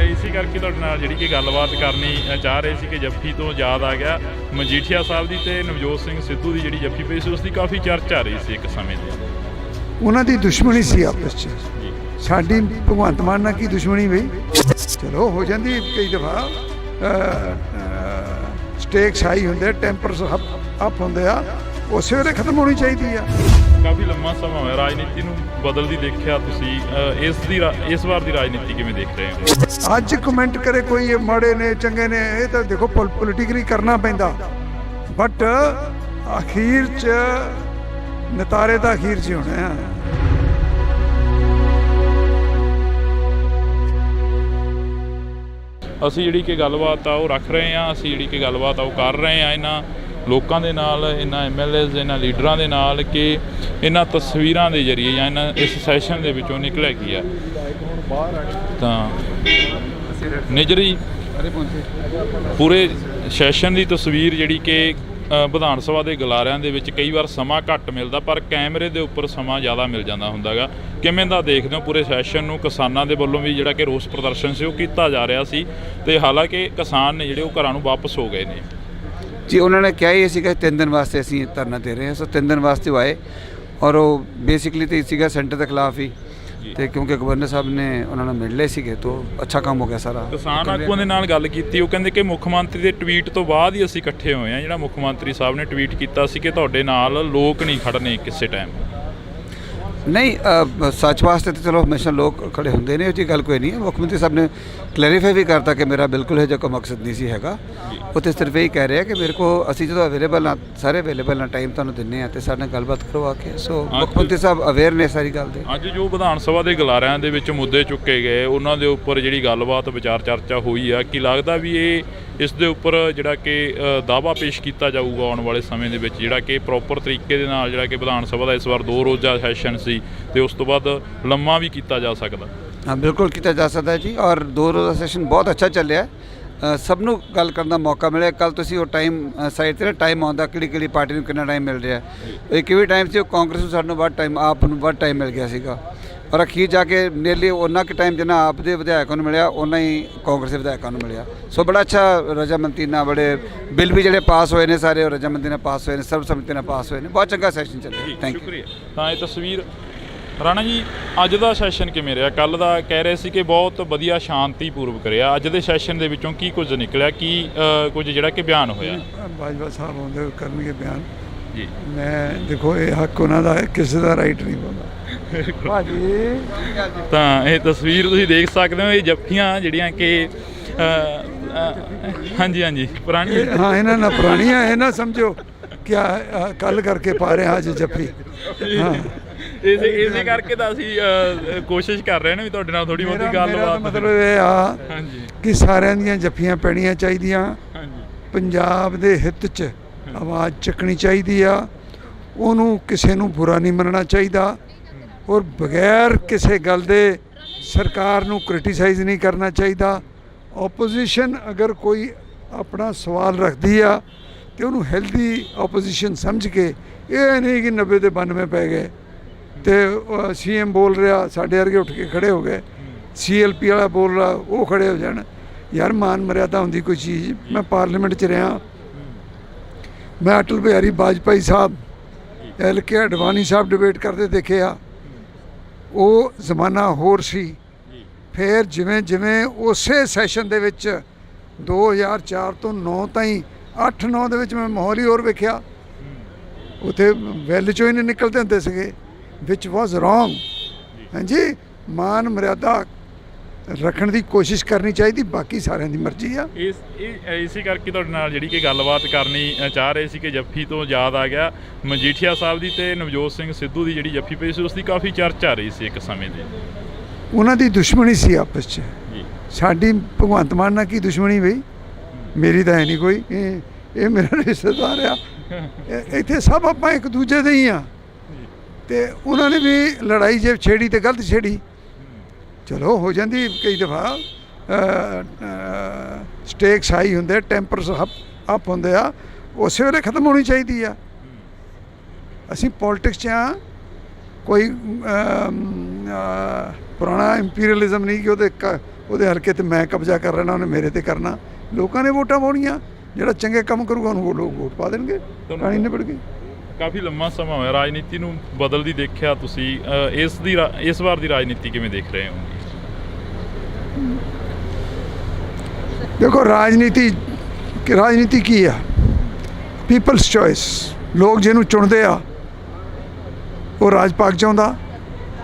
[SPEAKER 1] ਇਸੇ ਕਰਕੇ ਤੁਹਾਡੇ ਨਾਲ ਜਿਹੜੀ ਕਿ ਗੱਲਬਾਤ ਕਰਨੀ ਚਾਹ ਰਹੇ ਸੀ ਕਿ ਜੱਫੀ ਤੋਂ ਯਾਦ ਆ ਗਿਆ ਮਜੀਠੀਆ ਸਾਹਿਬ ਦੀ ਤੇ ਨਵਜੋਤ ਸਿੰਘ ਸਿੱਧੂ ਦੀ ਜਿਹੜੀ ਜੱਫੀ ਪਈ ਸੀ, ਉਸ ਦੀ ਕਾਫੀ ਚਰਚਾ ਰਹੀ ਸੀ ਇੱਕ ਸਮੇਂ ਦੀ। ਉਹਨਾਂ
[SPEAKER 2] ਦੀ ਦੁਸ਼ਮਣੀ ਸੀ ਆਪਸ 'ਚ। ਸਾਡੀ ਭਗਵੰਤ ਮਾਨ ਨਾਲ ਕੀ ਦੁਸ਼ਮਣੀ ਬਈ? ਚਲੋ ਹੋ ਜਾਂਦੀ ਕਈ ਦਫਾ, ਸਟੇਕਸ ਹਾਈ ਹੁੰਦੇ, ਟੈਂਪਰਸ ਅਪ ਹੁੰਦੇ ਆ, ਉਸੇ ਵੇਲੇ ਖਤਮ ਹੋਣੀ ਚਾਹੀਦੀ ਆ।
[SPEAKER 1] ਕਾਫੀ ਲੰਮਾ ਸਮਾਂ ਹੋਇਆ ਰਾਜਨੀਤੀ ਨੂੰ ਬਦਲਦੀ ਦੇਖਿਆ ਤੁਸੀਂ, ਇਸ ਵਾਰ ਦੀ ਰਾਜਨੀਤੀ ਕਿਵੇਂ ਦੇਖ ਰਹੇ ਹੋ?
[SPEAKER 2] ਅੱਜ ਕਮੈਂਟ ਕਰੇ ਕੋਈ ਮਾੜੇ ਨੇ ਚੰਗੇ ਨੇ, ਇਹ ਤਾਂ ਦੇਖੋ ਪੋਲੀਟਿਕਲੀ ਕਰਨਾ ਪੈਂਦਾ, ਬਟ ਅਖੀਰ 'ਚ ਨਤਾਰੇ ਤਾਂ ਅਖੀਰ 'ਚ ਹੋਣੇ ਆ।
[SPEAKER 1] ਅਸੀਂ ਜਿਹੜੀ ਕਿ ਗੱਲਬਾਤ ਆ ਉਹ ਰੱਖ ਰਹੇ ਹਾਂ, ਅਸੀਂ ਜਿਹੜੀ ਕਿ ਗੱਲਬਾਤ ਆ ਉਹ ਕਰ ਰਹੇ ਹਾਂ ਇਹਨਾਂ ਲੋਕਾਂ ਦੇ ਨਾਲ, ਇਹਨਾਂ MLAs, ਇਹਨਾਂ ਲੀਡਰਾਂ ਦੇ ਨਾਲ ਕਿ ਇਹਨਾਂ ਤਸਵੀਰਾਂ ਦੇ ਜ਼ਰੀਏ ਜਾਂ ਇਹਨਾਂ ਇਸ ਸੈਸ਼ਨ ਦੇ ਵਿੱਚੋਂ ਨਿਕਲਿਆ ਕੀ ਆ। ਤਾਂ ਨਿਜਰੀ ਪੂਰੇ ਸੈਸ਼ਨ ਦੀ ਤਸਵੀਰ ਜਿਹੜੀ ਕਿ ਵਿਧਾਨ ਸਭਾ ਦੇ ਗਲਾਰਿਆਂ ਦੇ ਵਿੱਚ ਕਈ ਵਾਰ ਸਮਾਂ ਘੱਟ ਮਿਲਦਾ, ਪਰ ਕੈਮਰੇ ਦੇ ਉੱਪਰ ਸਮਾਂ ਜ਼ਿਆਦਾ ਮਿਲ ਜਾਂਦਾ ਹੁੰਦਾ ਗਾ। ਕਿਵੇਂ ਦਾ ਦੇਖਦੇ ਹੋ ਪੂਰੇ ਸੈਸ਼ਨ ਨੂੰ? ਕਿਸਾਨਾਂ ਦੇ ਵੱਲੋਂ ਵੀ ਜਿਹੜਾ ਕਿ ਰੋਸ ਪ੍ਰਦਰਸ਼ਨ ਸੀ ਉਹ ਕੀਤਾ ਜਾ ਰਿਹਾ ਸੀ, ਤੇ ਹਾਲਾਂਕਿ ਕਿਸਾਨ ਨੇ ਜਿਹੜੇ ਉਹ ਘਰਾਂ ਨੂੰ ਵਾਪਸ ਹੋ ਗਏ ਨੇ।
[SPEAKER 3] ਜੀ ਉਹਨਾਂ ਨੇ ਕਿਹਾ ਹੀ ਸੀਗਾ 3 ਦਿਨ ਵਾਸਤੇ ਅਸੀਂ ਧਰਨਾ ਦੇ ਰਹੇ ਹਾਂ, ਸੋ 3 ਦਿਨ ਵਾਸਤੇ ਉਹ ਆਏ, ਔਰ ਉਹ ਬੇਸਿਕਲੀ ਤਾਂ ਸੀਗਾ ਸੈਂਟਰ ਦੇ ਖਿਲਾਫ ਹੀ, ਤੇ ਕਿਉਂਕਿ ਗਵਰਨਰ ਸਾਹਿਬ ਨੇ ਉਹਨਾਂ ਨੂੰ ਮਿਲ ਲਏ ਸੀਗੇ ਤਾਂ ਅੱਛਾ ਕੰਮ ਹੋ ਗਿਆ ਸਾਰਾ।
[SPEAKER 1] ਕਿਸਾਨ ਆਗੂਆਂ ਦੇ ਨਾਲ ਗੱਲ ਕੀਤੀ, ਉਹ ਕਹਿੰਦੇ ਕਿ ਮੁੱਖ ਮੰਤਰੀ ਦੇ ਟਵੀਟ ਤੋਂ ਬਾਅਦ ਹੀ ਅਸੀਂ ਇਕੱਠੇ ਹੋਏ ਹਾਂ। ਜਿਹੜਾ ਮੁੱਖ ਮੰਤਰੀ ਸਾਹਿਬ ਨੇ ਟਵੀਟ ਕੀਤਾ ਸੀ ਕਿ ਤੁਹਾਡੇ ਨਾਲ ਲੋਕ ਨਹੀਂ ਖੜਨੇ ਕਿਸੇ ਟਾਈਮ।
[SPEAKER 3] ਨਹੀਂ, ਸੱਚ ਵਾਸਤੇ ਤਾਂ ਚਲੋ ਹਮੇਸ਼ਾ ਲੋਕ ਖੜੇ ਹੁੰਦੇ ਨੇ, ਉਹ ਜੀ ਗੱਲ ਕੋਈ ਨਹੀਂ ਹੈ। ਮੁੱਖ ਮੰਤਰੀ ਸਾਹਿਬ ਨੇ ਕਲੈਰੀਫਾਈ ਵੀ ਕਰਤਾ ਕਿ ਮੇਰਾ ਬਿਲਕੁਲ ਇਹ ਜਿਹਾ ਕੋਈ ਮਕਸਦ ਨਹੀਂ ਸੀ ਹੈਗਾ। ਉਹ ਤਾਂ ਸਿਰਫ ਇਹ ਕਹਿ ਰਿਹਾ ਕਿ ਮੇਰੇ ਕੋਲ ਅਸੀਂ ਜਦੋਂ ਅਵੇਲੇਬਲ ਹਾਂ, ਸਾਰੇ ਅਵੇਲੇਬਲ ਹਾਂ, ਟਾਈਮ ਤੁਹਾਨੂੰ ਦਿੰਦੇ ਹਾਂ, ਅਤੇ ਸਾਡੇ ਨਾਲ ਗੱਲਬਾਤ ਕਰਵਾ ਕੇ। ਸੋ ਮੁੱਖ ਮੰਤਰੀ ਸਾਹਿਬ ਅਵੇਅਰ ਨੇ ਸਾਰੀ ਗੱਲ ਦੇ।
[SPEAKER 1] ਅੱਜ ਜੋ ਵਿਧਾਨ ਸਭਾ ਦੇ ਗਲਾਰਿਆਂ ਦੇ ਵਿੱਚ ਮੁੱਦੇ ਚੁੱਕੇ ਗਏ, ਉਹਨਾਂ ਦੇ ਉੱਪਰ ਜਿਹੜੀ ਗੱਲਬਾਤ ਵਿਚਾਰ ਚਰਚਾ ਹੋਈ ਆ, ਕੀ ਲੱਗਦਾ ਵੀ ਇਸ ਦੇ ਉੱਪਰ ਜਿਹੜਾ ਕਿ ਦਾਅਵਾ ਪੇਸ਼ ਕੀਤਾ ਜਾਊਗਾ ਆਉਣ ਵਾਲੇ ਸਮੇਂ ਦੇ ਵਿੱਚ, ਜਿਹੜਾ ਕਿ ਪ੍ਰੋਪਰ ਤਰੀਕੇ ਦੇ ਨਾਲ ਜਿਹੜਾ ਕਿ ਵਿਧਾਨ ਸਭਾ ਦਾ ਇਸ ਵਾਰ 2 ਰੋਜ਼ਾ ਸੈਸ਼ਨ ਸੀ ਤੇ ਉਸ ਤੋਂ ਬਾਅਦ ਲੰਮਾ ਵੀ ਕੀਤਾ ਜਾ ਸਕਦਾ?
[SPEAKER 3] ਹਾਂ, ਬਿਲਕੁਲ ਕੀਤਾ ਜਾ ਸਕਦਾ ਜੀ, ਔਰ 2 ਰੋਜ਼ਾ ਸੈਸ਼ਨ ਬਹੁਤ ਅੱਛਾ ਚੱਲਿਆ। ਸਭ ਨੂੰ ਗੱਲ ਕਰਨ ਦਾ ਮੌਕਾ ਮਿਲਿਆ। ਕੱਲ ਤੁਸੀਂ ਉਹ ਟਾਈਮ ਸਾਈਡ 'ਤੇ ਟਾਈਮ ਆਉਂਦਾ ਕਿਹੜੀ ਪਾਰਟੀ ਨੂੰ ਕਿੰਨਾ ਟਾਈਮ ਮਿਲ ਰਿਹਾ। ਇੱਕ ਵੀ ਟਾਈਮ ਸੀ ਉਹ ਕਾਂਗਰਸ ਨੂੰ ਸਾਨੂੰ ਵੱਧ ਟਾਈਮ, ਆਪ ਨੂੰ ਵੱਧ ਟਾਈਮ ਮਿਲ ਗਿਆ ਸੀਗਾ, ਔਰ ਅਖੀਰ ਜਾ ਕੇ ਨੀਅਰਲੀ ਉਹਨਾਂ ਕੁ ਟਾਈਮ ਜਿੰਨਾ ਆਪ ਦੇ ਵਿਧਾਇਕਾਂ ਨੂੰ ਮਿਲਿਆ ਉਹਨਾਂ ਹੀ ਕਾਂਗਰਸ ਦੇ ਵਿਧਾਇਕਾਂ ਨੂੰ ਮਿਲਿਆ। ਸੋ ਬੜਾ ਅੱਛਾ ਰਜਾਮੰਦੀ ਨਾਲ ਬੜੇ ਬਿੱਲ ਵੀ ਜਿਹੜੇ ਪਾਸ ਹੋਏ ਨੇ ਸਾਰੇ ਉਹ ਰਜਾਮੰਦੀ ਨਾਲ ਪਾਸ ਹੋਏ ਨੇ, ਸਰਬਸੰਮਤੀ ਨਾਲ ਪਾਸ ਹੋਏ ਨੇ। ਬਹੁਤ ਚੰਗਾ ਸੈਸ਼ਨ ਚੱਲਿਆ। Thank you.
[SPEAKER 1] ਤਾਂ ਇਹ ਤਸਵੀਰ ਰਾਣਾ ਜੀ, ਅੱਜ ਦਾ ਸੈਸ਼ਨ ਕਿਵੇਂ ਰਿਹਾ? ਕੱਲ੍ਹ ਦਾ ਕਹਿ ਰਹੇ ਸੀ ਕਿ ਬਹੁਤ ਵਧੀਆ ਸ਼ਾਂਤੀਪੂਰਵਕ ਰਿਹਾ। ਅੱਜ ਦੇ ਸੈਸ਼ਨ ਦੇ ਵਿੱਚੋਂ ਕੀ ਕੁਝ ਨਿਕਲਿਆ, ਕੀ ਕੁਝ ਜਿਹੜਾ ਕਿ ਬਿਆਨ ਹੋਇਆ?
[SPEAKER 2] ਬਾਜਵਾ ਸਾਹਿਬ ਆਉਂਦੇ ਕਰਨਗੇ ਬਿਆਨ
[SPEAKER 1] ਜੀ।
[SPEAKER 2] ਮੈਂ ਦੇਖੋ ਇਹ ਹੱਕ ਉਹਨਾਂ ਦਾ ਹੈ, ਕਿਸੇ ਦਾ ਰਾਈਟ ਨਹੀਂ ਬੋਲਦਾ ਭਾਜੀ।
[SPEAKER 1] ਤਾਂ ਇਹ ਤਸਵੀਰ ਤੁਸੀਂ ਦੇਖ ਸਕਦੇ ਹੋ, ਇਹ ਜੱਫੀਆਂ ਜਿਹੜੀਆਂ ਕਿ ਹਾਂਜੀ ਪੁਰਾਣੀ,
[SPEAKER 2] ਹਾਂ ਇਹਨਾਂ ਨਾਲ ਪੁਰਾਣੀਆਂ, ਇਹ ਨਾ ਸਮਝੋ ਕਿਆ ਕੱਲ ਕਰਕੇ ਪਾ ਰਹੇ ਹਾਂ ਅੱਜ ਜੱਫੀ। ਹਾਂ,
[SPEAKER 1] ਇਸੇ ਕਰਕੇ ਤਾਂ ਅਸੀਂ ਕੋਸ਼ਿਸ਼ ਕਰ ਰਹੇ ਹਾਂ ਵੀ ਤੁਹਾਡੇ ਨਾਲ ਥੋੜੀ ਬਹੁਤੀ ਗੱਲਬਾਤ।
[SPEAKER 2] ਮਤਲਬ ਇਹ ਆ ਕਿ ਸਾਰਿਆਂ ਦੀਆਂ ਜੱਫੀਆਂ ਪੈਣੀਆਂ ਚਾਹੀਦੀਆਂ। ਪੰਜਾਬ ਦੇ ਹਿੱਤ 'ਚ ਆਵਾਜ਼ ਚੱਕਣੀ ਚਾਹੀਦੀ ਆ, ਉਹਨੂੰ ਕਿਸੇ ਨੂੰ ਬੁਰਾ ਨਹੀਂ ਮੰਨਣਾ ਚਾਹੀਦਾ, ਔਰ ਬਗੈਰ ਕਿਸੇ ਗੱਲ ਦੇ ਸਰਕਾਰ ਨੂੰ ਕ੍ਰਿਟੀਸਾਈਜ਼ ਨਹੀਂ ਕਰਨਾ ਚਾਹੀਦਾ। ਆਪੋਜੀਸ਼ਨ ਅਗਰ ਕੋਈ ਆਪਣਾ ਸਵਾਲ ਰੱਖਦੀ ਆ ਤੇ ਉਹਨੂੰ ਹੈਲਦੀ ਆਪੋਜੀਸ਼ਨ ਸਮਝ ਕੇ, ਇਹ ਨਹੀਂ ਕਿ 90 ਦੇ 92 ਪੈ ਗਏ ਤੇ CM ਬੋਲ ਰਿਹਾ ਸਾਡੇ ਵਰਗੇ ਉੱਠ ਕੇ ਖੜੇ ਹੋ ਗਏ, CLP ਵਾਲਾ ਬੋਲ ਰਿਹਾ ਉਹ ਖੜੇ ਹੋ ਜਾਣ। ਯਾਰ ਮਾਨ ਮਰਿਆਦਾ ਹੁੰਦੀ ਕੋਈ ਚੀਜ਼। ਮੈਂ ਪਾਰਲੀਮੈਂਟ 'ਚ ਰਿਹਾ, ਮੈਂ ਅਟਲ ਬਿਹਾਰੀ ਵਾਜਪਾਈ ਸਾਹਿਬ, LK ਅਡਵਾਨੀ ਸਾਹਿਬ ਡਿਬੇਟ ਕਰਦੇ ਦੇਖੇ ਆ। ਉਹ ਜ਼ਮਾਨਾ ਹੋਰ ਸੀ। ਫਿਰ ਜਿਵੇਂ ਜਿਵੇਂ ਉਸੇ ਸੈਸ਼ਨ ਦੇ ਵਿੱਚ 2004 ਤੋਂ 9 ਤਾਈਂ 8-9 ਦੇ ਵਿੱਚ ਮੈਂ ਮਾਹੌਲ ਹੀ ਹੋਰ ਵੇਖਿਆ। ਉੱਥੇ ਵੈਲ 'ਚੋਂ ਹੀ ਨਹੀਂ ਨਿਕਲਦੇ ਹੁੰਦੇ ਸੀਗੇ, ਵਿਚ ਵਾਜ਼ ਰੋਂਗ। ਹਾਂਜੀ, ਮਾਨ ਮਰਿਆਦਾ ਰੱਖਣ ਦੀ ਕੋਸ਼ਿਸ਼ ਕਰਨੀ ਚਾਹੀਦੀ, ਬਾਕੀ ਸਾਰਿਆਂ ਦੀ ਮਰਜ਼ੀ ਆ।
[SPEAKER 1] ਇਸੇ ਕਰਕੇ ਤੁਹਾਡੇ ਨਾਲ ਜਿਹੜੀ ਕਿ ਗੱਲਬਾਤ ਕਰਨੀ ਚਾਹ ਰਹੇ ਸੀ ਕਿ ਜੱਫੀ ਤੋਂ ਯਾਦ ਆ ਗਿਆ ਮਜੀਠੀਆ ਸਾਹਿਬ ਦੀ ਤੇ ਨਵਜੋਤ ਸਿੰਘ ਸਿੱਧੂ ਦੀ ਜਿਹੜੀ ਜੱਫੀ ਪਈ ਸੀ ਉਸ ਦੀ ਕਾਫੀ ਚਰਚਾ ਆ ਰਹੀ ਸੀ ਇੱਕ ਸਮੇਂ ਦੀ।
[SPEAKER 2] ਉਹਨਾਂ ਦੀ ਦੁਸ਼ਮਣੀ ਸੀ ਆਪਸ 'ਚ, ਸਾਡੀ ਭਗਵੰਤ ਮਾਨ ਨਾਲ ਕੀ ਦੁਸ਼ਮਣੀ ਬਈ? ਮੇਰੀ ਤਾਂ ਹੈ ਨਹੀਂ ਕੋਈ, ਇਹ ਮੇਰਾ ਰਿਸ਼ਤੇਦਾਰ ਆ, ਇੱਥੇ ਸਭ ਆਪਾਂ ਇੱਕ ਦੂਜੇ ਦੇ ਹੀ ਆ। ਤੇ ਉਹਨਾਂ ਨੇ ਵੀ ਲੜਾਈ ਜੇ ਛੇੜੀ ਤੇ ਗਲਤ ਛੇੜੀ, ਚਲੋ ਹੋ ਜਾਂਦੀ ਕਈ ਦਫਾ, ਸਟੇਕਸ ਹਾਈ ਹੁੰਦੇ, ਟੈਂਪਰਸ ਅਪ ਹੁੰਦੇ ਆ, ਉਸੇ ਵੇਲੇ ਖਤਮ ਹੋਣੀ ਚਾਹੀਦੀ ਆ। ਅਸੀਂ ਪੋਲਿਟਿਕਸ 'ਚ ਆ, ਕੋਈ ਪੁਰਾਣਾ ਇੰਪੀਰੀਅਲਿਜ਼ਮ ਨਹੀਂ ਕਿ ਉਹਦੇ ਹਲਕੇ ਤੇ ਮੈਂ ਕਬਜ਼ਾ ਕਰ ਲੈਣਾ, ਉਹਨੇ ਮੇਰੇ ਤੇ ਕਰਨਾ। ਲੋਕਾਂ ਨੇ ਵੋਟਾਂ ਪਾਉਣੀਆਂ, ਜਿਹੜਾ ਚੰਗੇ ਕੰਮ ਕਰੂਗਾ ਉਹਨੂੰ ਲੋਕ ਵੋਟ ਪਾ ਦੇਣਗੇ, ਕਹਾਣੀ ਨਿਬੜ ਗਈ।
[SPEAKER 1] ਕਾਫੀ ਲੰਮਾ ਸਮਾਂ ਹੋਇਆ ਰਾਜਨੀਤੀ ਨੂੰ ਬਦਲਦੀ ਦੇਖਿਆ ਤੁਸੀਂ, ਇਸ ਵਾਰ ਦੀ ਰਾਜਨੀਤੀ ਕਿਵੇਂ ਦੇਖ ਰਹੇ ਹੋ?
[SPEAKER 2] ਦੇਖੋ ਰਾਜਨੀਤੀ ਕੀ ਆ? ਪੀਪਲਸ ਚੋਇਸ, ਲੋਕ ਜਿਹਨੂੰ ਚੁਣਦੇ ਆ ਉਹ ਰਾਜ ਪਾਕ ਚਾਹੁੰਦਾ,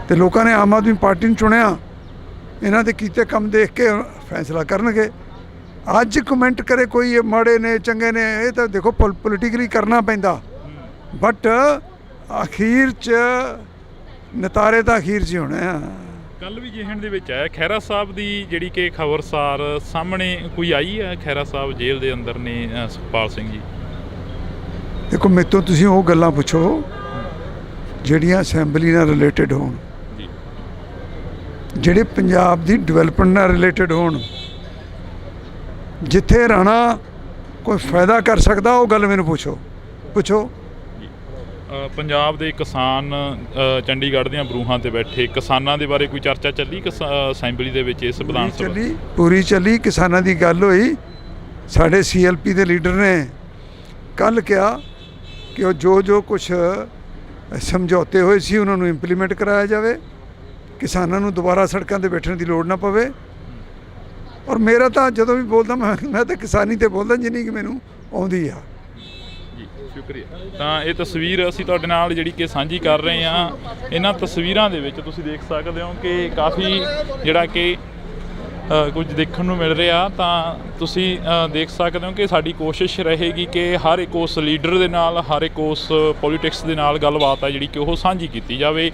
[SPEAKER 2] ਤੇ ਲੋਕਾਂ ਨੇ ਆਮ ਆਦਮੀ ਪਾਰਟੀ ਨੂੰ ਚੁਣਿਆ, ਇਹਨਾਂ ਦੇ ਕੀਤੇ ਕੰਮ ਦੇਖ ਕੇ ਫੈਸਲਾ ਕਰਨਗੇ। ਅੱਜ ਕਮੈਂਟ ਕਰੇ ਕੋਈ ਇਹ ਮਾੜੇ ਨੇ ਚੰਗੇ ਨੇ, ਇਹ ਤਾਂ ਦੇਖੋ ਪੋਲੀਟੀਕਲੀ ਕਰਨਾ ਪੈਂਦਾ, ਬਟ ਅਖੀਰ 'ਚ ਨਤਾਰੇ ਤਾਂ ਅਖੀਰ 'ਚ ਹੋਣੇ ਆ।
[SPEAKER 1] ਕੱਲ ਵੀ ਜਿਹਨ ਦੇ ਵਿੱਚ ਆਇਆ ਖਹਿਰਾ ਸਾਹਿਬ ਦੀ ਜਿਹੜੀ ਕਿ ਖਬਰਸਾਰ ਸਾਹਮਣੇ ਕੋਈ ਆਈ ਹੈ, ਖਹਿਰਾ ਸਾਹਿਬ ਜੇਲ੍ਹ ਦੇ ਅੰਦਰ ਨੇ ਸੁਖਪਾਲ ਸਿੰਘ ਜੀ।
[SPEAKER 2] ਦੇਖੋ ਮੇਰੇ ਤੋਂ ਤੁਸੀਂ ਉਹ ਗੱਲਾਂ ਪੁੱਛੋ ਜਿਹੜੀਆਂ ਅਸੈਂਬਲੀ ਨਾਲ ਰਿਲੇਟਡ ਹੋਣ, ਜਿਹੜੇ ਪੰਜਾਬ ਦੀ ਡਿਵੈਲਪਮੈਂਟ ਨਾਲ ਰਿਲੇਟਡ ਹੋਣ, ਜਿੱਥੇ ਰਾਣਾ ਕੋਈ ਫਾਇਦਾ ਕਰ ਸਕਦਾ ਉਹ ਗੱਲ ਮੈਨੂੰ ਪੁੱਛੋ।
[SPEAKER 1] ਪੰਜਾਬ ਦੇ ਕਿਸਾਨ ਚੰਡੀਗੜ੍ਹ ਦੀਆਂ ਬਰੂਹਾਂ ਤੇ ਬੈਠੇ ਕਿਸਾਨਾਂ ਦੇ ਬਾਰੇ ਕੋਈ ਚਰਚਾ ਚੱਲੀ ਅਸੈਂਬਲੀ ਦੇ ਵਿੱਚ? ਇਸ ਵਿਧਾਨ ਸਭਾ
[SPEAKER 2] ਪੂਰੀ ਚੱਲੀ, ਕਿਸਾਨਾਂ ਦੀ ਗੱਲ ਹੋਈ। ਸਾਡੇ CLP ਦੇ ਲੀਡਰ ਨੇ ਕੱਲ੍ਹ ਕਿਹਾ ਕਿ ਉਹ ਜੋ ਕੁਛ ਸਮਝੌਤੇ ਹੋਏ ਸੀ ਉਹਨਾਂ ਨੂੰ ਇੰਪਲੀਮੈਂਟ ਕਰਾਇਆ ਜਾਵੇ, ਕਿਸਾਨਾਂ ਨੂੰ ਦੁਬਾਰਾ ਸੜਕਾਂ 'ਤੇ ਬੈਠਣ ਦੀ ਲੋੜ ਨਾ ਪਵੇ। ਔਰ ਮੇਰਾ ਤਾਂ ਜਦੋਂ ਵੀ ਬੋਲਦਾ ਮੈਂ ਤਾਂ ਕਿਸਾਨੀ 'ਤੇ ਬੋਲਦਾ ਜਿੰਨੀ ਕਿ ਮੈਨੂੰ ਆਉਂਦੀ ਆ।
[SPEAKER 1] ਸ਼ੁਕਰੀਆ। ਤਾਂ ਇਹ ਤਸਵੀਰ ਅਸੀਂ ਤੁਹਾਡੇ ਨਾਲ ਜਿਹੜੀ ਕਿ ਸਾਂਝੀ ਕਰ ਰਹੇ ਹਾਂ। ਇਹਨਾਂ ਤਸਵੀਰਾਂ ਦੇ ਵਿੱਚ ਤੁਸੀਂ ਦੇਖ ਸਕਦੇ ਹੋ ਕਿ ਕਾਫੀ ਜਿਹੜਾ ਕਿ ਕੁਝ ਦੇਖਣ ਨੂੰ ਮਿਲ ਰਿਹਾ। ਤਾਂ ਤੁਸੀਂ ਦੇਖ ਸਕਦੇ ਹੋ ਕਿ ਸਾਡੀ ਕੋਸ਼ਿਸ਼ ਰਹੇਗੀ ਕਿ ਹਰ ਇੱਕ ਉਸ ਲੀਡਰ ਦੇ ਨਾਲ, ਹਰ ਇੱਕ ਉਸ ਪੋਲੀਟਿਕਸ ਦੇ ਨਾਲ ਗੱਲਬਾਤ ਹੈ ਜਿਹੜੀ ਕਿ ਉਹ ਸਾਂਝੀ ਕੀਤੀ ਜਾਵੇ।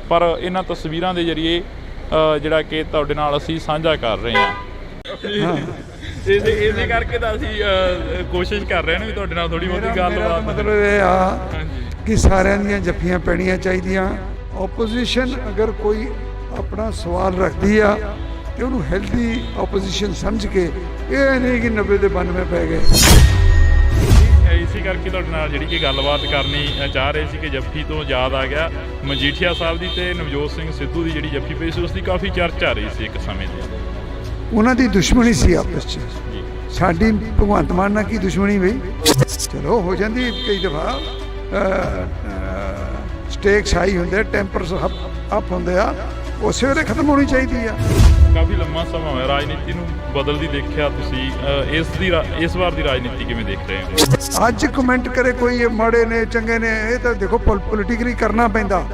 [SPEAKER 1] ਪਰ ਇਹਨਾਂ ਤਸਵੀਰਾਂ ਦੇ ਜ਼ਰੀਏ ਜਿਹੜਾ ਕਿ ਤੁਹਾਡੇ ਨਾਲ ਅਸੀਂ ਸਾਂਝਾ ਕਰ ਰਹੇ ਹਾਂ। ਇਸੇ ਕਰਕੇ ਤਾਂ ਅਸੀਂ ਕੋਸ਼ਿਸ਼ ਕਰ ਰਹੇ ਹਾਂ ਵੀ ਤੁਹਾਡੇ ਨਾਲ ਥੋੜੀ ਬਹੁਤੀ ਗੱਲਬਾਤ।
[SPEAKER 2] ਮਤਲਬ ਇਹ ਆ ਕਿ ਸਾਰਿਆਂ ਦੀਆਂ ਜੱਫੀਆਂ ਪੈਣੀਆਂ ਚਾਹੀਦੀਆਂ। ਓਪੋਜੀਸ਼ਨ ਅਗਰ ਕੋਈ ਆਪਣਾ ਸਵਾਲ ਰੱਖਦੀ ਆ ਤੇ ਉਹਨੂੰ ਹੈਲਦੀ ਓਪੋਜੀਸ਼ਨ ਸਮਝ ਕੇ, ਇਹ ਨਹੀਂ ਕਿ 90 ਦੇ 92 ਪੈ ਗਏ।
[SPEAKER 1] ਇਸੇ ਕਰਕੇ ਤੁਹਾਡੇ ਨਾਲ ਜਿਹੜੀ ਕਿ ਗੱਲਬਾਤ ਕਰਨੀ ਚਾਹ ਰਹੇ ਸੀ ਕਿ ਜੱਫੀ ਤੋਂ ਯਾਦ ਆ ਗਿਆ ਮਜੀਠੀਆ ਸਾਹਿਬ ਦੀ ਤੇ ਨਵਜੋਤ ਸਿੰਘ ਸਿੱਧੂ ਦੀ ਜਿਹੜੀ ਜੱਫੀ ਪਈ ਸੀ ਉਸ ਦੀ ਕਾਫੀ ਚਰਚਾ ਆ ਰਹੀ ਸੀ ਇੱਕ ਸਮੇਂ ਦੀ। ਉਹਨਾਂ
[SPEAKER 2] ਦੀ ਦੁਸ਼ਮਣੀ ਸੀ ਆਪਸ 'ਚ, ਸਾਡੀ ਭਗਵੰਤ ਮਾਨ ਨਾਲ ਕੀ ਦੁਸ਼ਮਣੀ ਬਈ? ਚਲੋ ਹੋ ਜਾਂਦੀ ਕਈ ਦਫਾ, ਸਟੇਕਸ ਹਾਈ ਹੁੰਦੇ, ਟੈਂਪਰਸ ਅਪ ਹੁੰਦੇ ਆ, ਉਸੇ ਵੇਲੇ ਖਤਮ ਹੋਣੀ ਚਾਹੀਦੀ ਆ।
[SPEAKER 1] ਕਾਫੀ ਲੰਮਾ ਸਮਾਂ ਹੋਇਆ ਰਾਜਨੀਤੀ ਨੂੰ ਬਦਲਦੀ ਦੇਖਿਆ ਤੁਸੀਂ, ਇਸ ਵਾਰ ਦੀ ਰਾਜਨੀਤੀ ਕਿਵੇਂ ਦੇਖ ਰਹੇ ਹੋ?
[SPEAKER 2] ਅੱਜ ਕਮੈਂਟ ਕਰੇ ਕੋਈ ਇਹ ਮਾੜੇ ਨੇ ਚੰਗੇ ਨੇ, ਇਹ ਤਾਂ ਦੇਖੋ ਪੋਲੀਟੀਕਲੀ ਕਰਨਾ ਪੈਂਦਾ,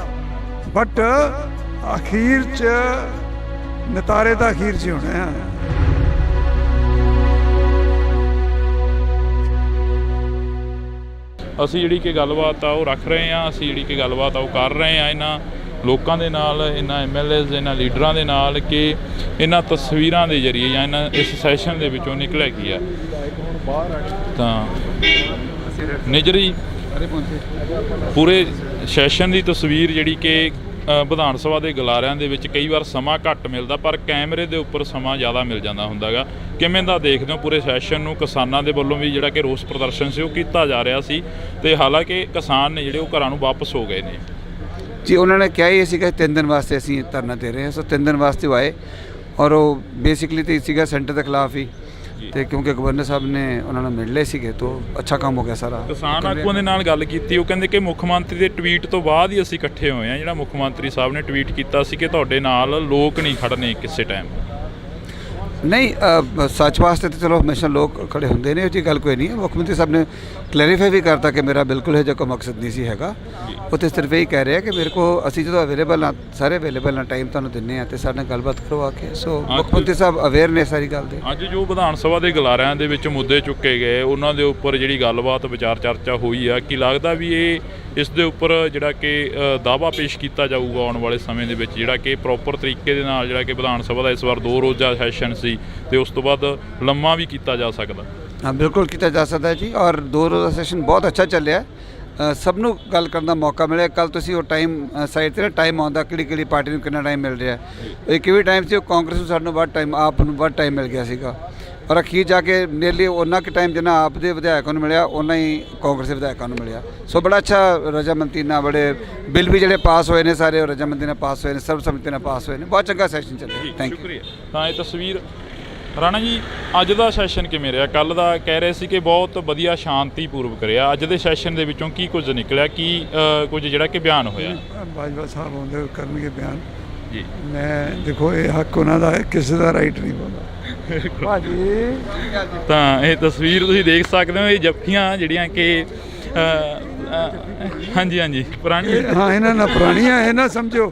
[SPEAKER 2] ਬਟ ਅਖੀਰ 'ਚ ਨਤਾਰੇ ਤਾਂ ਅਖੀਰ 'ਚ ਹੋਣੇ ਆ।
[SPEAKER 1] ਅਸੀਂ ਜਿਹੜੀ ਕਿ ਗੱਲਬਾਤ ਆ ਉਹ ਰੱਖ ਰਹੇ ਹਾਂ, ਅਸੀਂ ਜਿਹੜੀ ਕਿ ਗੱਲਬਾਤ ਆ ਉਹ ਕਰ ਰਹੇ ਹਾਂ ਇਹਨਾਂ ਲੋਕਾਂ ਦੇ ਨਾਲ, ਇਹਨਾਂ MLAs, ਇਹਨਾਂ ਲੀਡਰਾਂ ਦੇ ਨਾਲ ਕਿ ਇਹਨਾਂ ਤਸਵੀਰਾਂ ਦੇ ਜ਼ਰੀਏ ਜਾਂ ਇਸ ਸੈਸ਼ਨ ਦੇ ਵਿੱਚੋਂ ਨਿਕਲਿਆ ਕੀ ਆ। ਤਾਂ ਨਿਜਰੀ ਪੂਰੇ ਸੈਸ਼ਨ ਦੀ ਤਸਵੀਰ ਜਿਹੜੀ ਕਿ ਵਿਧਾਨ ਸਭਾ ਦੇ ਗਲਾਰਿਆਂ ਦੇ ਵਿੱਚ ਕਈ ਵਾਰ ਸਮਾਂ ਘੱਟ ਮਿਲਦਾ, ਪਰ ਕੈਮਰੇ ਦੇ ਉੱਪਰ ਸਮਾਂ ਜ਼ਿਆਦਾ ਮਿਲ ਜਾਂਦਾ ਹੁੰਦਾ ਗਾ। ਕਿਵੇਂ ਦਾ ਦੇਖਦੇ ਹੋ ਪੂਰੇ ਸੈਸ਼ਨ ਨੂੰ? ਕਿਸਾਨਾਂ ਦੇ ਵੱਲੋਂ ਵੀ ਜਿਹੜਾ ਕਿ ਰੋਸ ਪ੍ਰਦਰਸ਼ਨ ਸੀ ਉਹ ਕੀਤਾ ਜਾ ਰਿਹਾ ਸੀ, ਤੇ ਹਾਲਾਂਕਿ ਕਿਸਾਨ ਨੇ ਜਿਹੜੇ ਉਹ ਘਰਾਂ ਨੂੰ ਵਾਪਸ ਹੋ ਗਏ ਨੇ।
[SPEAKER 3] ਜੀ ਉਹਨਾਂ ਨੇ ਕਿਹਾ ਹੀ ਸੀਗਾ 3 ਦਿਨ ਵਾਸਤੇ ਅਸੀਂ ਧਰਨਾ ਦੇ ਰਹੇ ਹਾਂ, ਸੋ 3 ਦਿਨ ਵਾਸਤੇ ਉਹ ਆਏ, ਔਰ ਉਹ ਬੇਸਿਕਲੀ ਤਾਂ ਸੀਗਾ ਸੈਂਟਰ ਦੇ ਖਿਲਾਫ ਹੀ, ਤੇ ਕਿਉਂਕਿ ਗਵਰਨਰ ਸਾਹਿਬ ਨੇ ਉਹਨਾਂ ਨੂੰ ਮਿਲ ਲਏ ਸੀਗੇ ਤਾਂ ਅੱਛਾ ਕੰਮ ਹੋ ਗਿਆ ਸਾਰਾ।
[SPEAKER 1] ਕਿਸਾਨ ਆਗੂਆਂ ਦੇ ਨਾਲ ਗੱਲ ਕੀਤੀ, ਉਹ ਕਹਿੰਦੇ ਕਿ ਮੁੱਖ ਮੰਤਰੀ ਦੇ ਟਵੀਟ ਤੋਂ ਬਾਅਦ ਹੀ ਅਸੀਂ ਇਕੱਠੇ ਹੋਏ ਹਾਂ। ਜਿਹੜਾ ਮੁੱਖ ਮੰਤਰੀ ਸਾਹਿਬ ਨੇ ਟਵੀਟ ਕੀਤਾ ਸੀ ਕਿ ਤੁਹਾਡੇ ਨਾਲ ਲੋਕ ਨਹੀਂ ਖੜਨੇ ਕਿਸੇ ਟਾਈਮ।
[SPEAKER 3] ਨਹੀਂ ਸੱਚ ਵਾਸਤੇ ਤਾਂ ਚਲੋ ਹਮੇਸ਼ਾ ਲੋਕ ਖੜੇ ਹੁੰਦੇ ਨੇ, ਉਹ 'ਚ ਗੱਲ ਕੋਈ ਨਹੀਂ ਹੈ। ਮੁੱਖ ਮੰਤਰੀ ਸਾਹਿਬ ਨੇ ਕਲੈਰੀਫਾਈ ਵੀ ਕਰਤਾ ਕਿ ਮੇਰਾ ਬਿਲਕੁਲ ਇਹ ਜਿਹਾ ਕੋਈ ਮਕਸਦ ਨਹੀਂ ਸੀ ਹੈਗਾ। ਉਹ ਤਾਂ ਸਿਰਫ ਇਹ ਕਹਿ ਰਹੇ ਆ ਕਿ ਮੇਰੇ ਕੋ ਅਸੀਂ ਜਦੋਂ ਅਵੇਲੇਬਲ ਹਾਂ, ਸਾਰੇ ਅਵੇਲੇਬਲ ਹਾਂ, ਟਾਈਮ ਤੁਹਾਨੂੰ ਦਿੰਦੇ ਹਾਂ ਅਤੇ ਸਾਡੇ ਨਾਲ ਗੱਲਬਾਤ ਕਰੋ ਆ ਕੇ। ਸੋ ਮੁੱਖ ਮੰਤਰੀ ਸਾਹਿਬ ਅਵੇਅਰ ਨੇ ਸਾਰੀ ਗੱਲ ਦੇ।
[SPEAKER 1] ਅੱਜ ਜੋ ਵਿਧਾਨ ਸਭਾ ਦੇ ਗਲਾਰਿਆਂ ਦੇ ਵਿੱਚ ਮੁੱਦੇ ਚੁੱਕੇ ਗਏ, ਉਹਨਾਂ ਦੇ ਉੱਪਰ ਜਿਹੜੀ ਗੱਲਬਾਤ ਵਿਚਾਰ ਚਰਚਾ ਹੋਈ ਆ, ਕੀ ਲੱਗਦਾ ਵੀ ਇਸ ਦੇ ਉੱਪਰ ਜਿਹੜਾ ਕਿ ਦਾਅਵਾ ਪੇਸ਼ ਕੀਤਾ ਜਾਊਗਾ ਆਉਣ ਵਾਲੇ ਸਮੇਂ ਦੇ ਵਿੱਚ, ਜਿਹੜਾ ਕਿ ਪ੍ਰੋਪਰ ਤਰੀਕੇ ਦੇ ਨਾਲ ਜਿਹੜਾ ਕਿ ਵਿਧਾਨ ਸਭਾ ਦਾ ਇਸ ਵਾਰ 2 ਰੋਜ਼ਾ ਸੈਸ਼ਨ ਸੀ ਤੇ ਉਸ ਤੋਂ ਬਾਅਦ ਲੰਮਾ ਵੀ ਕੀਤਾ ਜਾ ਸਕਦਾ?
[SPEAKER 3] ਹਾਂ, ਬਿਲਕੁਲ ਕੀਤਾ ਜਾ ਸਕਦਾ ਜੀ, ਔਰ 2 ਰੋਜ਼ਾ ਸੈਸ਼ਨ ਬਹੁਤ ਅੱਛਾ ਚੱਲਿਆ। ਸਭ ਨੂੰ ਗੱਲ ਕਰਨ ਦਾ ਮੌਕਾ ਮਿਲਿਆ। ਕੱਲ ਤੁਸੀਂ ਉਹ ਟਾਈਮ ਸਾਈਡ 'ਤੇ ਨਾ ਟਾਈਮ ਆਉਂਦਾ ਕਿਹੜੀ ਪਾਰਟੀ ਨੂੰ ਕਿੰਨਾ ਟਾਈਮ ਮਿਲ ਰਿਹਾ। ਇੱਕ ਵੀ ਟਾਈਮ ਸੀ ਉਹ ਕਾਂਗਰਸ ਨੂੰ ਸਾਨੂੰ ਵੱਧ ਟਾਈਮ, ਆਪ ਨੂੰ ਵੱਧ ਟਾਈਮ ਮਿਲ ਗਿਆ ਸੀਗਾ, ਔਰ ਅਖੀਰ ਜਾ ਕੇ ਨੀਅਰਲੀ ਉਹਨਾਂ ਕੁ ਟਾਈਮ ਜਿੰਨਾ ਆਪ ਦੇ ਵਿਧਾਇਕਾਂ ਨੂੰ ਮਿਲਿਆ ਉਹਨਾਂ ਹੀ ਕਾਂਗਰਸ ਦੇ ਵਿਧਾਇਕਾਂ ਨੂੰ ਮਿਲਿਆ। ਸੋ ਬੜਾ ਅੱਛਾ ਰਜਾਮੰਦੀ ਨਾਲ ਬੜੇ ਬਿੱਲ ਵੀ ਜਿਹੜੇ ਪਾਸ ਹੋਏ ਨੇ ਸਾਰੇ ਉਹ ਰਜਾਮੰਦੀ ਨਾਲ ਪਾਸ ਹੋਏ ਨੇ, ਸਰਬਸੰਮਤੀ ਨਾਲ ਪਾਸ ਹੋਏ ਨੇ। ਬਹੁਤ ਚੰਗਾ ਸੈਸ਼ਨ ਚੱਲਿਆ। Thank you.
[SPEAKER 1] ਸ਼ੁਕਰੀਆ। ਤਾਂ ਇਹ ਤਸਵੀਰ ਰਾਣਾ ਜੀ, ਅੱਜ ਦਾ ਸੈਸ਼ਨ ਕਿਵੇਂ ਰਿਹਾ? ਕੱਲ ਦਾ ਕਹਿ ਰਹੇ ਸੀ ਕਿ ਬਹੁਤ ਵਧੀਆ ਸ਼ਾਂਤੀਪੂਰਵਕ ਰਿਹਾ। ਅੱਜ ਦੇ ਸੈਸ਼ਨ ਦੇ ਵਿੱਚੋਂ ਕੀ ਕੁਝ ਨਿਕਲਿਆ, ਕੀ ਕੁਝ ਜਿਹੜਾ ਕਿ ਬਿਆਨ ਹੋਇਆ?
[SPEAKER 2] ਬਾਜਵਾ ਸਾਹਿਬ ਆਉਂਦੇ ਕਰਨਗੇ ਬਿਆਨ
[SPEAKER 1] ਜੀ।
[SPEAKER 2] ਮੈਂ ਦੇਖੋ ਇਹ ਹੱਕ ਉਹਨਾਂ ਦਾ ਹੈ, ਕਿਸੇ ਦਾ ਰਾਈਟ ਨਹੀਂ ਬੋਲਦਾ ਭਾਜੀ।
[SPEAKER 1] ਤਾਂ ਇਹ ਤਸਵੀਰ ਤੁਸੀਂ ਦੇਖ ਸਕਦੇ ਹੋ, ਇਹ ਜੱਫੀਆਂ ਜਿਹੜੀਆਂ ਕਿ ਹਾਂਜੀ ਪੁਰਾਣੀ,
[SPEAKER 2] ਹਾਂ ਇਹਨਾਂ ਨਾਲ ਪੁਰਾਣੀਆਂ, ਇਹ ਨਾ ਸਮਝੋ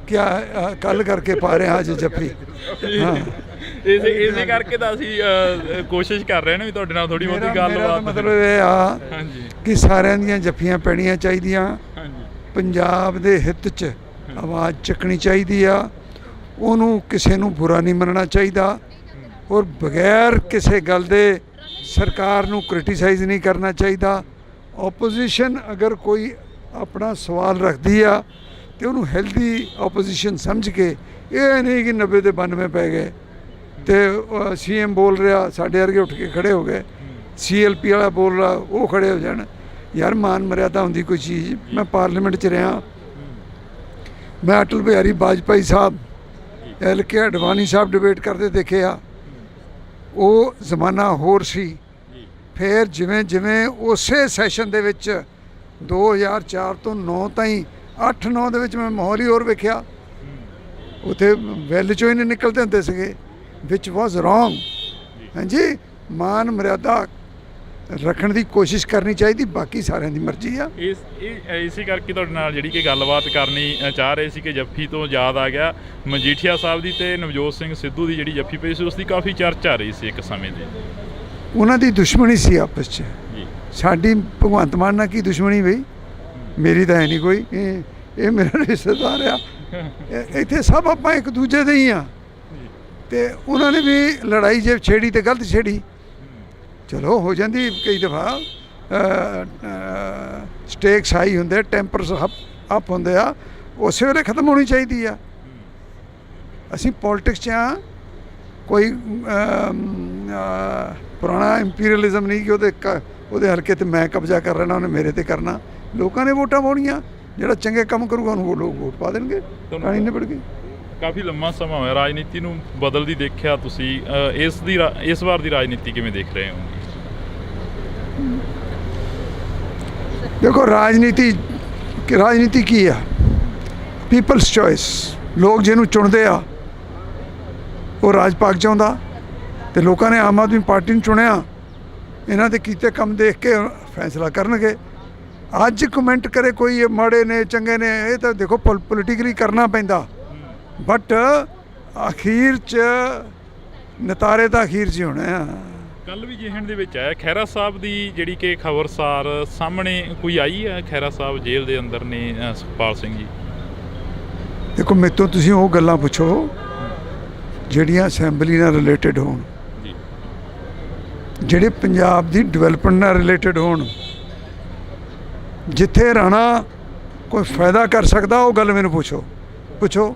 [SPEAKER 2] ਕਿ ਕੱਲ ਕਰਕੇ ਪਾ ਰਹੇ ਹਾਂ ਅੱਜ ਜੱਫੀ। ਹਾਂ,
[SPEAKER 1] ਇਸੇ ਕਰਕੇ ਤਾਂ ਅਸੀਂ ਕੋਸ਼ਿਸ਼ ਕਰ ਰਹੇ ਨੇ ਵੀ ਤੁਹਾਡੇ ਨਾਲ ਥੋੜੀ ਬਹੁਤੀ ਗੱਲਬਾਤ।
[SPEAKER 2] ਮਤਲਬ ਇਹ ਆ ਕਿ ਸਾਰਿਆਂ ਦੀਆਂ ਜੱਫੀਆਂ ਪੈਣੀਆਂ ਚਾਹੀਦੀਆਂ, ਪੰਜਾਬ ਦੇ ਹਿੱਤ 'ਚ ਆਵਾਜ਼ ਚੱਕਣੀ ਚਾਹੀਦੀ ਆ, ਉਹਨੂੰ ਕਿਸੇ ਨੂੰ ਬੁਰਾ ਨਹੀਂ ਮੰਨਣਾ ਚਾਹੀਦਾ, ਔਰ ਬਗੈਰ ਕਿਸੇ ਗੱਲ ਦੇ ਸਰਕਾਰ ਨੂੰ ਕ੍ਰਿਟੀਸਾਈਜ਼ ਨਹੀਂ ਕਰਨਾ ਚਾਹੀਦਾ। ਓਪੋਜੀਸ਼ਨ ਅਗਰ ਕੋਈ ਆਪਣਾ ਸਵਾਲ ਰੱਖਦੀ ਆ ਤੇ ਉਹਨੂੰ ਹੈਲਦੀ ਓਪੋਜੀਸ਼ਨ ਸਮਝ ਕੇ, ਇਹ ਨਹੀਂ ਕਿ 90 ਦੇ 92 ਪੈ ਗਏ ਤੇ CM ਬੋਲ ਰਿਹਾ ਸਾਡੇ ਵਰਗੇ ਉੱਠ ਕੇ ਖੜੇ ਹੋ ਗਏ, CLP ਵਾਲਾ ਬੋਲ ਰਿਹਾ ਉਹ ਖੜੇ ਹੋ ਜਾਣ। ਯਾਰ ਮਾਨ ਮਰਿਆਦਾ ਹੁੰਦੀ ਕੋਈ ਚੀਜ਼। ਮੈਂ ਪਾਰਲੀਮੈਂਟ 'ਚ ਰਿਹਾ, ਮੈਂ ਅਟਲ ਬਿਹਾਰੀ ਵਾਜਪਾਈ ਸਾਹਿਬ, LK ਅਡਵਾਨੀ ਸਾਹਿਬ ਡਿਬੇਟ ਕਰਦੇ ਦੇਖੇ ਆ। ਉਹ ਜ਼ਮਾਨਾ ਹੋਰ ਸੀ। ਫਿਰ ਜਿਵੇਂ ਜਿਵੇਂ ਉਸੇ ਸੈਸ਼ਨ ਦੇ ਵਿੱਚ 2004 ਤੋਂ 9 ਤਾਈਂ 8-9 ਦੇ ਵਿੱਚ ਮੈਂ ਮਾਹੌਲ ਹੀ ਹੋਰ ਵੇਖਿਆ। ਉੱਥੇ ਵੈਲ 'ਚੋਂ ਹੀ ਨਹੀਂ ਨਿਕਲਦੇ ਹੁੰਦੇ ਸੀਗੇ, ਵਿਚ ਵਾਜ਼ ਰੋਂਗ। ਹਾਂਜੀ, ਮਾਨ ਮਰਿਆਦਾ ਰੱਖਣ ਦੀ ਕੋਸ਼ਿਸ਼ ਕਰਨੀ ਚਾਹੀਦੀ, ਬਾਕੀ ਸਾਰਿਆਂ ਦੀ ਮਰਜ਼ੀ ਆ।
[SPEAKER 1] ਇਸੇ ਕਰਕੇ ਤੁਹਾਡੇ ਨਾਲ ਜਿਹੜੀ ਕਿ ਗੱਲਬਾਤ ਕਰਨੀ ਚਾਹ ਰਹੇ ਸੀ ਕਿ ਜੱਫੀ ਤੋਂ ਯਾਦ ਆ ਗਿਆ ਮਜੀਠੀਆ ਸਾਹਿਬ ਦੀ ਤੇ ਨਵਜੋਤ ਸਿੰਘ ਸਿੱਧੂ ਦੀ ਜਿਹੜੀ ਜੱਫੀ ਪਈ ਸੀ, ਉਸ ਦੀ ਕਾਫੀ ਚਰਚਾ ਰਹੀ ਸੀ ਇੱਕ ਸਮੇਂ ਦੀ।
[SPEAKER 2] ਉਹਨਾਂ ਦੀ ਦੁਸ਼ਮਣੀ ਸੀ ਆਪਸ 'ਚ। ਸਾਡੀ ਭਗਵੰਤ ਮਾਨ ਨਾਲ ਕੀ ਦੁਸ਼ਮਣੀ ਬਈ? ਮੇਰੀ ਤਾਂ ਹੈ ਨਹੀਂ ਕੋਈ। ਇਹ ਮੇਰਾ ਰਿਸ਼ਤੇਦਾਰ ਆ, ਇੱਥੇ ਸਭ ਆਪਾਂ ਇੱਕ ਦੂਜੇ ਦੇ ਹੀ ਆ। ਤੇ ਉਹਨਾਂ ਨੇ ਵੀ ਲੜਾਈ ਜੇ ਛੇੜੀ ਤੇ ਗਲਤ ਛੇੜੀ, ਚਲੋ ਹੋ ਜਾਂਦੀ ਕਈ ਦਫਾ। ਸਟੇਕਸ ਹਾਈ ਹੁੰਦੇ, ਟੈਂਪਰਸ ਅਪ ਹੁੰਦੇ ਆ, ਉਸੇ ਵੇਲੇ ਖਤਮ ਹੋਣੀ ਚਾਹੀਦੀ ਆ। ਅਸੀਂ ਪੋਲੀਟਿਕਸ 'ਚ ਆ, ਕੋਈ ਪੁਰਾਣਾ ਇੰਪੀਰੀਅਲਿਜ਼ਮ ਨਹੀਂ ਕਿ ਉਹਦੇ ਹਲਕੇ 'ਤੇ ਮੈਂ ਕਬਜ਼ਾ ਕਰ ਲੈਣਾ, ਉਹਨੇ ਮੇਰੇ 'ਤੇ ਕਰਨਾ। ਲੋਕਾਂ ਨੇ ਵੋਟਾਂ ਪਾਉਣੀਆਂ, ਜਿਹੜਾ ਚੰਗੇ ਕੰਮ ਕਰੂਗਾ ਉਹਨੂੰ ਉਹ ਲੋਕ ਵੋਟ ਪਾ ਦੇਣਗੇ, ਕਹਾਣੀ ਨਿਬੜ ਗਈ।
[SPEAKER 1] ਕਾਫੀ ਲੰਮਾ ਸਮਾਂ ਹੋਇਆ ਰਾਜਨੀਤੀ ਨੂੰ ਬਦਲਦੀ ਦੇਖਿਆ ਤੁਸੀਂ, ਇਸ ਵਾਰ ਦੀ ਰਾਜਨੀਤੀ ਕਿਵੇਂ ਦੇਖ ਰਹੇ ਹੋ?
[SPEAKER 2] ਦੇਖੋ ਰਾਜਨੀਤੀ ਕੀ ਆ? People's choice. ਲੋਕ ਜਿਹਨੂੰ ਚੁਣਦੇ ਆ ਉਹ ਰਾਜ ਪਾਕ ਚਾਹੁੰਦਾ, ਤੇ ਲੋਕਾਂ ਨੇ ਆਮ ਆਦਮੀ ਪਾਰਟੀ ਨੂੰ ਚੁਣਿਆ। ਇਹਨਾਂ ਦੇ ਕੀਤੇ ਕੰਮ ਦੇਖ ਕੇ ਫੈਸਲਾ ਕਰਨਗੇ। ਅੱਜ ਕਮੈਂਟ ਕਰੇ ਕੋਈ ਇਹ ਮਾੜੇ ਨੇ ਚੰਗੇ ਨੇ, ਇਹ ਤਾਂ ਦੇਖੋ ਪੋਲੀਟਿਕਲੀ ਕਰਨਾ ਪੈਂਦਾ, ਬਟ ਅਖੀਰ 'ਚ ਨਤਾਰੇ ਤਾਂ ਅਖੀਰ 'ਚ ਹੀ ਹੋਣੇ ਆ।
[SPEAKER 1] ਕੱਲ ਵੀ ਜਿਹਣ ਦੇ ਵਿੱਚ ਆਇਆ ਖਹਿਰਾ ਸਾਹਿਬ ਦੀ ਜਿਹੜੀ ਕਿ ਖਬਰਸਾਰ ਸਾਹਮਣੇ ਕੋਈ ਆਈ ਹੈ, ਖਹਿਰਾ ਸਾਹਿਬ ਜੇਲ੍ਹ ਦੇ ਅੰਦਰ ਨੇ ਸੁਖਪਾਲ ਸਿੰਘ ਜੀ।
[SPEAKER 2] ਦੇਖੋ ਮੇਰੇ ਤੋਂ ਤੁਸੀਂ ਉਹ ਗੱਲਾਂ ਪੁੱਛੋ ਜਿਹੜੀਆਂ ਅਸੈਂਬਲੀ ਨਾਲ ਰਿਲੇਟਡ ਹੋਣ, ਜਿਹੜੇ ਪੰਜਾਬ ਦੀ ਡਿਵੈਲਪਮੈਂਟ ਨਾਲ ਰਿਲੇਟਡ ਹੋਣ। ਜਿੱਥੇ ਰਾਣਾ ਕੋਈ ਫਾਇਦਾ ਕਰ ਸਕਦਾ ਉਹ ਗੱਲ ਮੈਨੂੰ ਪੁੱਛੋ।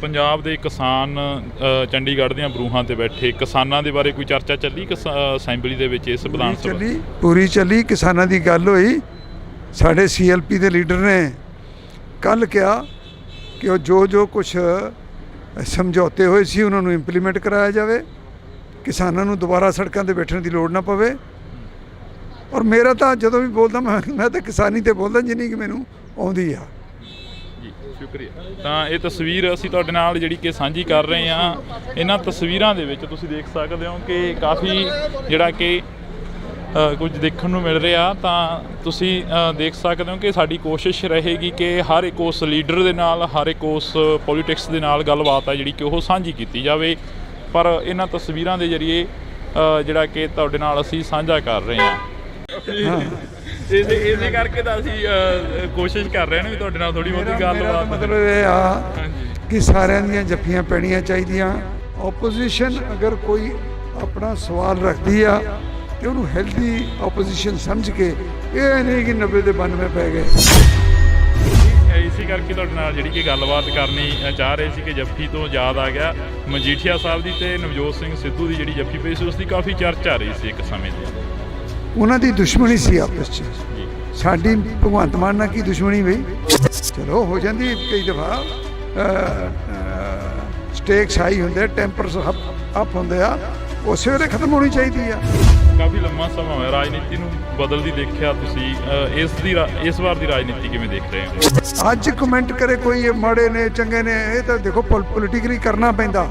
[SPEAKER 1] ਪੰਜਾਬ ਦੇ ਕਿਸਾਨ ਚੰਡੀਗੜ੍ਹ ਦੀਆਂ ਬਰੂਹਾਂ ਤੇ ਬੈਠੇ ਕਿਸਾਨਾਂ ਦੇ ਬਾਰੇ ਕੋਈ ਚਰਚਾ ਚੱਲੀ ਅਸੈਂਬਲੀ ਦੇ ਵਿੱਚ? ਇਸ ਵਿਧਾਨ ਸਭਾ
[SPEAKER 2] ਪੂਰੀ ਚੱਲੀ, ਕਿਸਾਨਾਂ ਦੀ ਗੱਲ ਹੋਈ। ਸਾਡੇ CLP ਦੇ ਲੀਡਰ ਨੇ ਕੱਲ੍ਹ ਕਿਹਾ ਕਿ ਉਹ ਜੋ ਕੁਛ ਸਮਝੌਤੇ ਹੋਏ ਸੀ ਉਹਨਾਂ ਨੂੰ ਇੰਪਲੀਮੈਂਟ ਕਰਾਇਆ ਜਾਵੇ, ਕਿਸਾਨਾਂ ਨੂੰ ਦੁਬਾਰਾ ਸੜਕਾਂ 'ਤੇ ਬੈਠਣ ਦੀ ਲੋੜ ਨਾ ਪਵੇ। ਔਰ ਮੇਰਾ ਤਾਂ ਜਦੋਂ ਵੀ ਬੋਲਦਾ ਮੈਂ ਤਾਂ ਕਿਸਾਨੀ 'ਤੇ ਬੋਲਦਾ ਜਿੰਨੀ ਕਿ ਮੈਨੂੰ ਆਉਂਦੀ ਆ।
[SPEAKER 1] ਸ਼ੁਕਰੀਆ। ਤਾਂ ਇਹ ਤਸਵੀਰ ਅਸੀਂ ਤੁਹਾਡੇ ਨਾਲ ਜਿਹੜੀ ਕਿ ਸਾਂਝੀ ਕਰ ਰਹੇ ਹਾਂ। ਇਹਨਾਂ ਤਸਵੀਰਾਂ ਦੇ ਵਿੱਚ ਤੁਸੀਂ ਦੇਖ ਸਕਦੇ ਹੋ ਕਿ ਕਾਫੀ ਜਿਹੜਾ ਕਿ ਕੁਝ ਦੇਖਣ ਨੂੰ ਮਿਲ ਰਿਹਾ। ਤਾਂ ਤੁਸੀਂ ਦੇਖ ਸਕਦੇ ਹੋ ਕਿ ਸਾਡੀ ਕੋਸ਼ਿਸ਼ ਰਹੇਗੀ ਕਿ ਹਰ ਇੱਕ ਉਸ ਲੀਡਰ ਦੇ ਨਾਲ, ਹਰ ਇੱਕ ਉਸ ਪੋਲੀਟਿਕਸ ਦੇ ਨਾਲ ਗੱਲਬਾਤ ਹੈ ਜਿਹੜੀ ਕਿ ਉਹ ਸਾਂਝੀ ਕੀਤੀ ਜਾਵੇ। ਪਰ ਇਹਨਾਂ ਤਸਵੀਰਾਂ ਦੇ ਜ਼ਰੀਏ ਜਿਹੜਾ ਕਿ ਤੁਹਾਡੇ ਨਾਲ ਅਸੀਂ ਸਾਂਝਾ ਕਰ ਰਹੇ ਹਾਂ। ਇਸੇ ਕਰਕੇ ਤਾਂ ਅਸੀਂ ਕੋਸ਼ਿਸ਼ ਕਰ ਰਹੇ ਹਾਂ ਵੀ ਤੁਹਾਡੇ ਨਾਲ ਥੋੜੀ ਬਹੁਤੀ ਗੱਲਬਾਤ।
[SPEAKER 2] ਮਤਲਬ ਇਹ ਆ ਕਿ ਸਾਰਿਆਂ ਦੀਆਂ ਜੱਫੀਆਂ ਪੈਣੀਆਂ ਚਾਹੀਦੀਆਂ। ਓਪੋਜੀਸ਼ਨ ਅਗਰ ਕੋਈ ਆਪਣਾ ਸਵਾਲ ਰੱਖਦੀ ਆ ਤੇ ਉਹਨੂੰ ਹੈਲਦੀ ਆਪੋਜੀਸ਼ਨ ਸਮਝ ਕੇ, ਇਹ ਨਹੀਂ ਕਿ 90 ਦੇ 92 ਪੈ ਗਏ।
[SPEAKER 1] ਇਸੇ ਕਰਕੇ ਤੁਹਾਡੇ ਨਾਲ ਜਿਹੜੀ ਕਿ ਗੱਲਬਾਤ ਕਰਨੀ ਚਾਹ ਰਹੇ ਸੀ ਕਿ ਜੱਫੀ ਤੋਂ ਯਾਦ ਆ ਗਿਆ ਮਜੀਠੀਆ ਸਾਹਿਬ ਦੀ ਤੇ ਨਵਜੋਤ ਸਿੰਘ ਸਿੱਧੂ ਦੀ ਜਿਹੜੀ ਜੱਫੀ ਪਈ ਸੀ, ਉਸ ਦੀ ਕਾਫੀ ਚਰਚਾ ਰਹੀ ਸੀ ਇੱਕ ਸਮੇਂ ਤੇ। ਉਹਨਾਂ
[SPEAKER 2] ਦੀ ਦੁਸ਼ਮਣੀ ਸੀ ਆਪਸ 'ਚ। ਸਾਡੀ ਭਗਵੰਤ ਮਾਨ ਨਾਲ ਕੀ ਦੁਸ਼ਮਣੀ ਬਈ? ਚਲੋ ਹੋ ਜਾਂਦੀ ਕਈ ਦਫਾ, ਸਟੇਕਸ ਹਾਈ ਹੁੰਦੇ, ਟੈਂਪਰਸ ਅਪ ਹੁੰਦੇ ਆ, ਉਸੇ ਵੇਲੇ ਖਤਮ ਹੋਣੀ ਚਾਹੀਦੀ ਆ।
[SPEAKER 1] ਕਾਫੀ ਲੰਮਾ ਸਮਾਂ ਹੋਇਆ ਰਾਜਨੀਤੀ ਨੂੰ ਬਦਲਦੀ ਦੇਖਿਆ ਤੁਸੀਂ, ਇਸ ਵਾਰ ਦੀ ਰਾਜਨੀਤੀ ਕਿਵੇਂ ਦੇਖ ਰਹੇ ਹੋ?
[SPEAKER 2] ਅੱਜ ਕਮੈਂਟ ਕਰੇ ਕੋਈ ਇਹ ਮਾੜੇ ਨੇ ਚੰਗੇ ਨੇ, ਇਹ ਤਾਂ ਦੇਖੋ ਪੋਲੀਟੀਕਲੀ ਕਰਨਾ ਪੈਂਦਾ,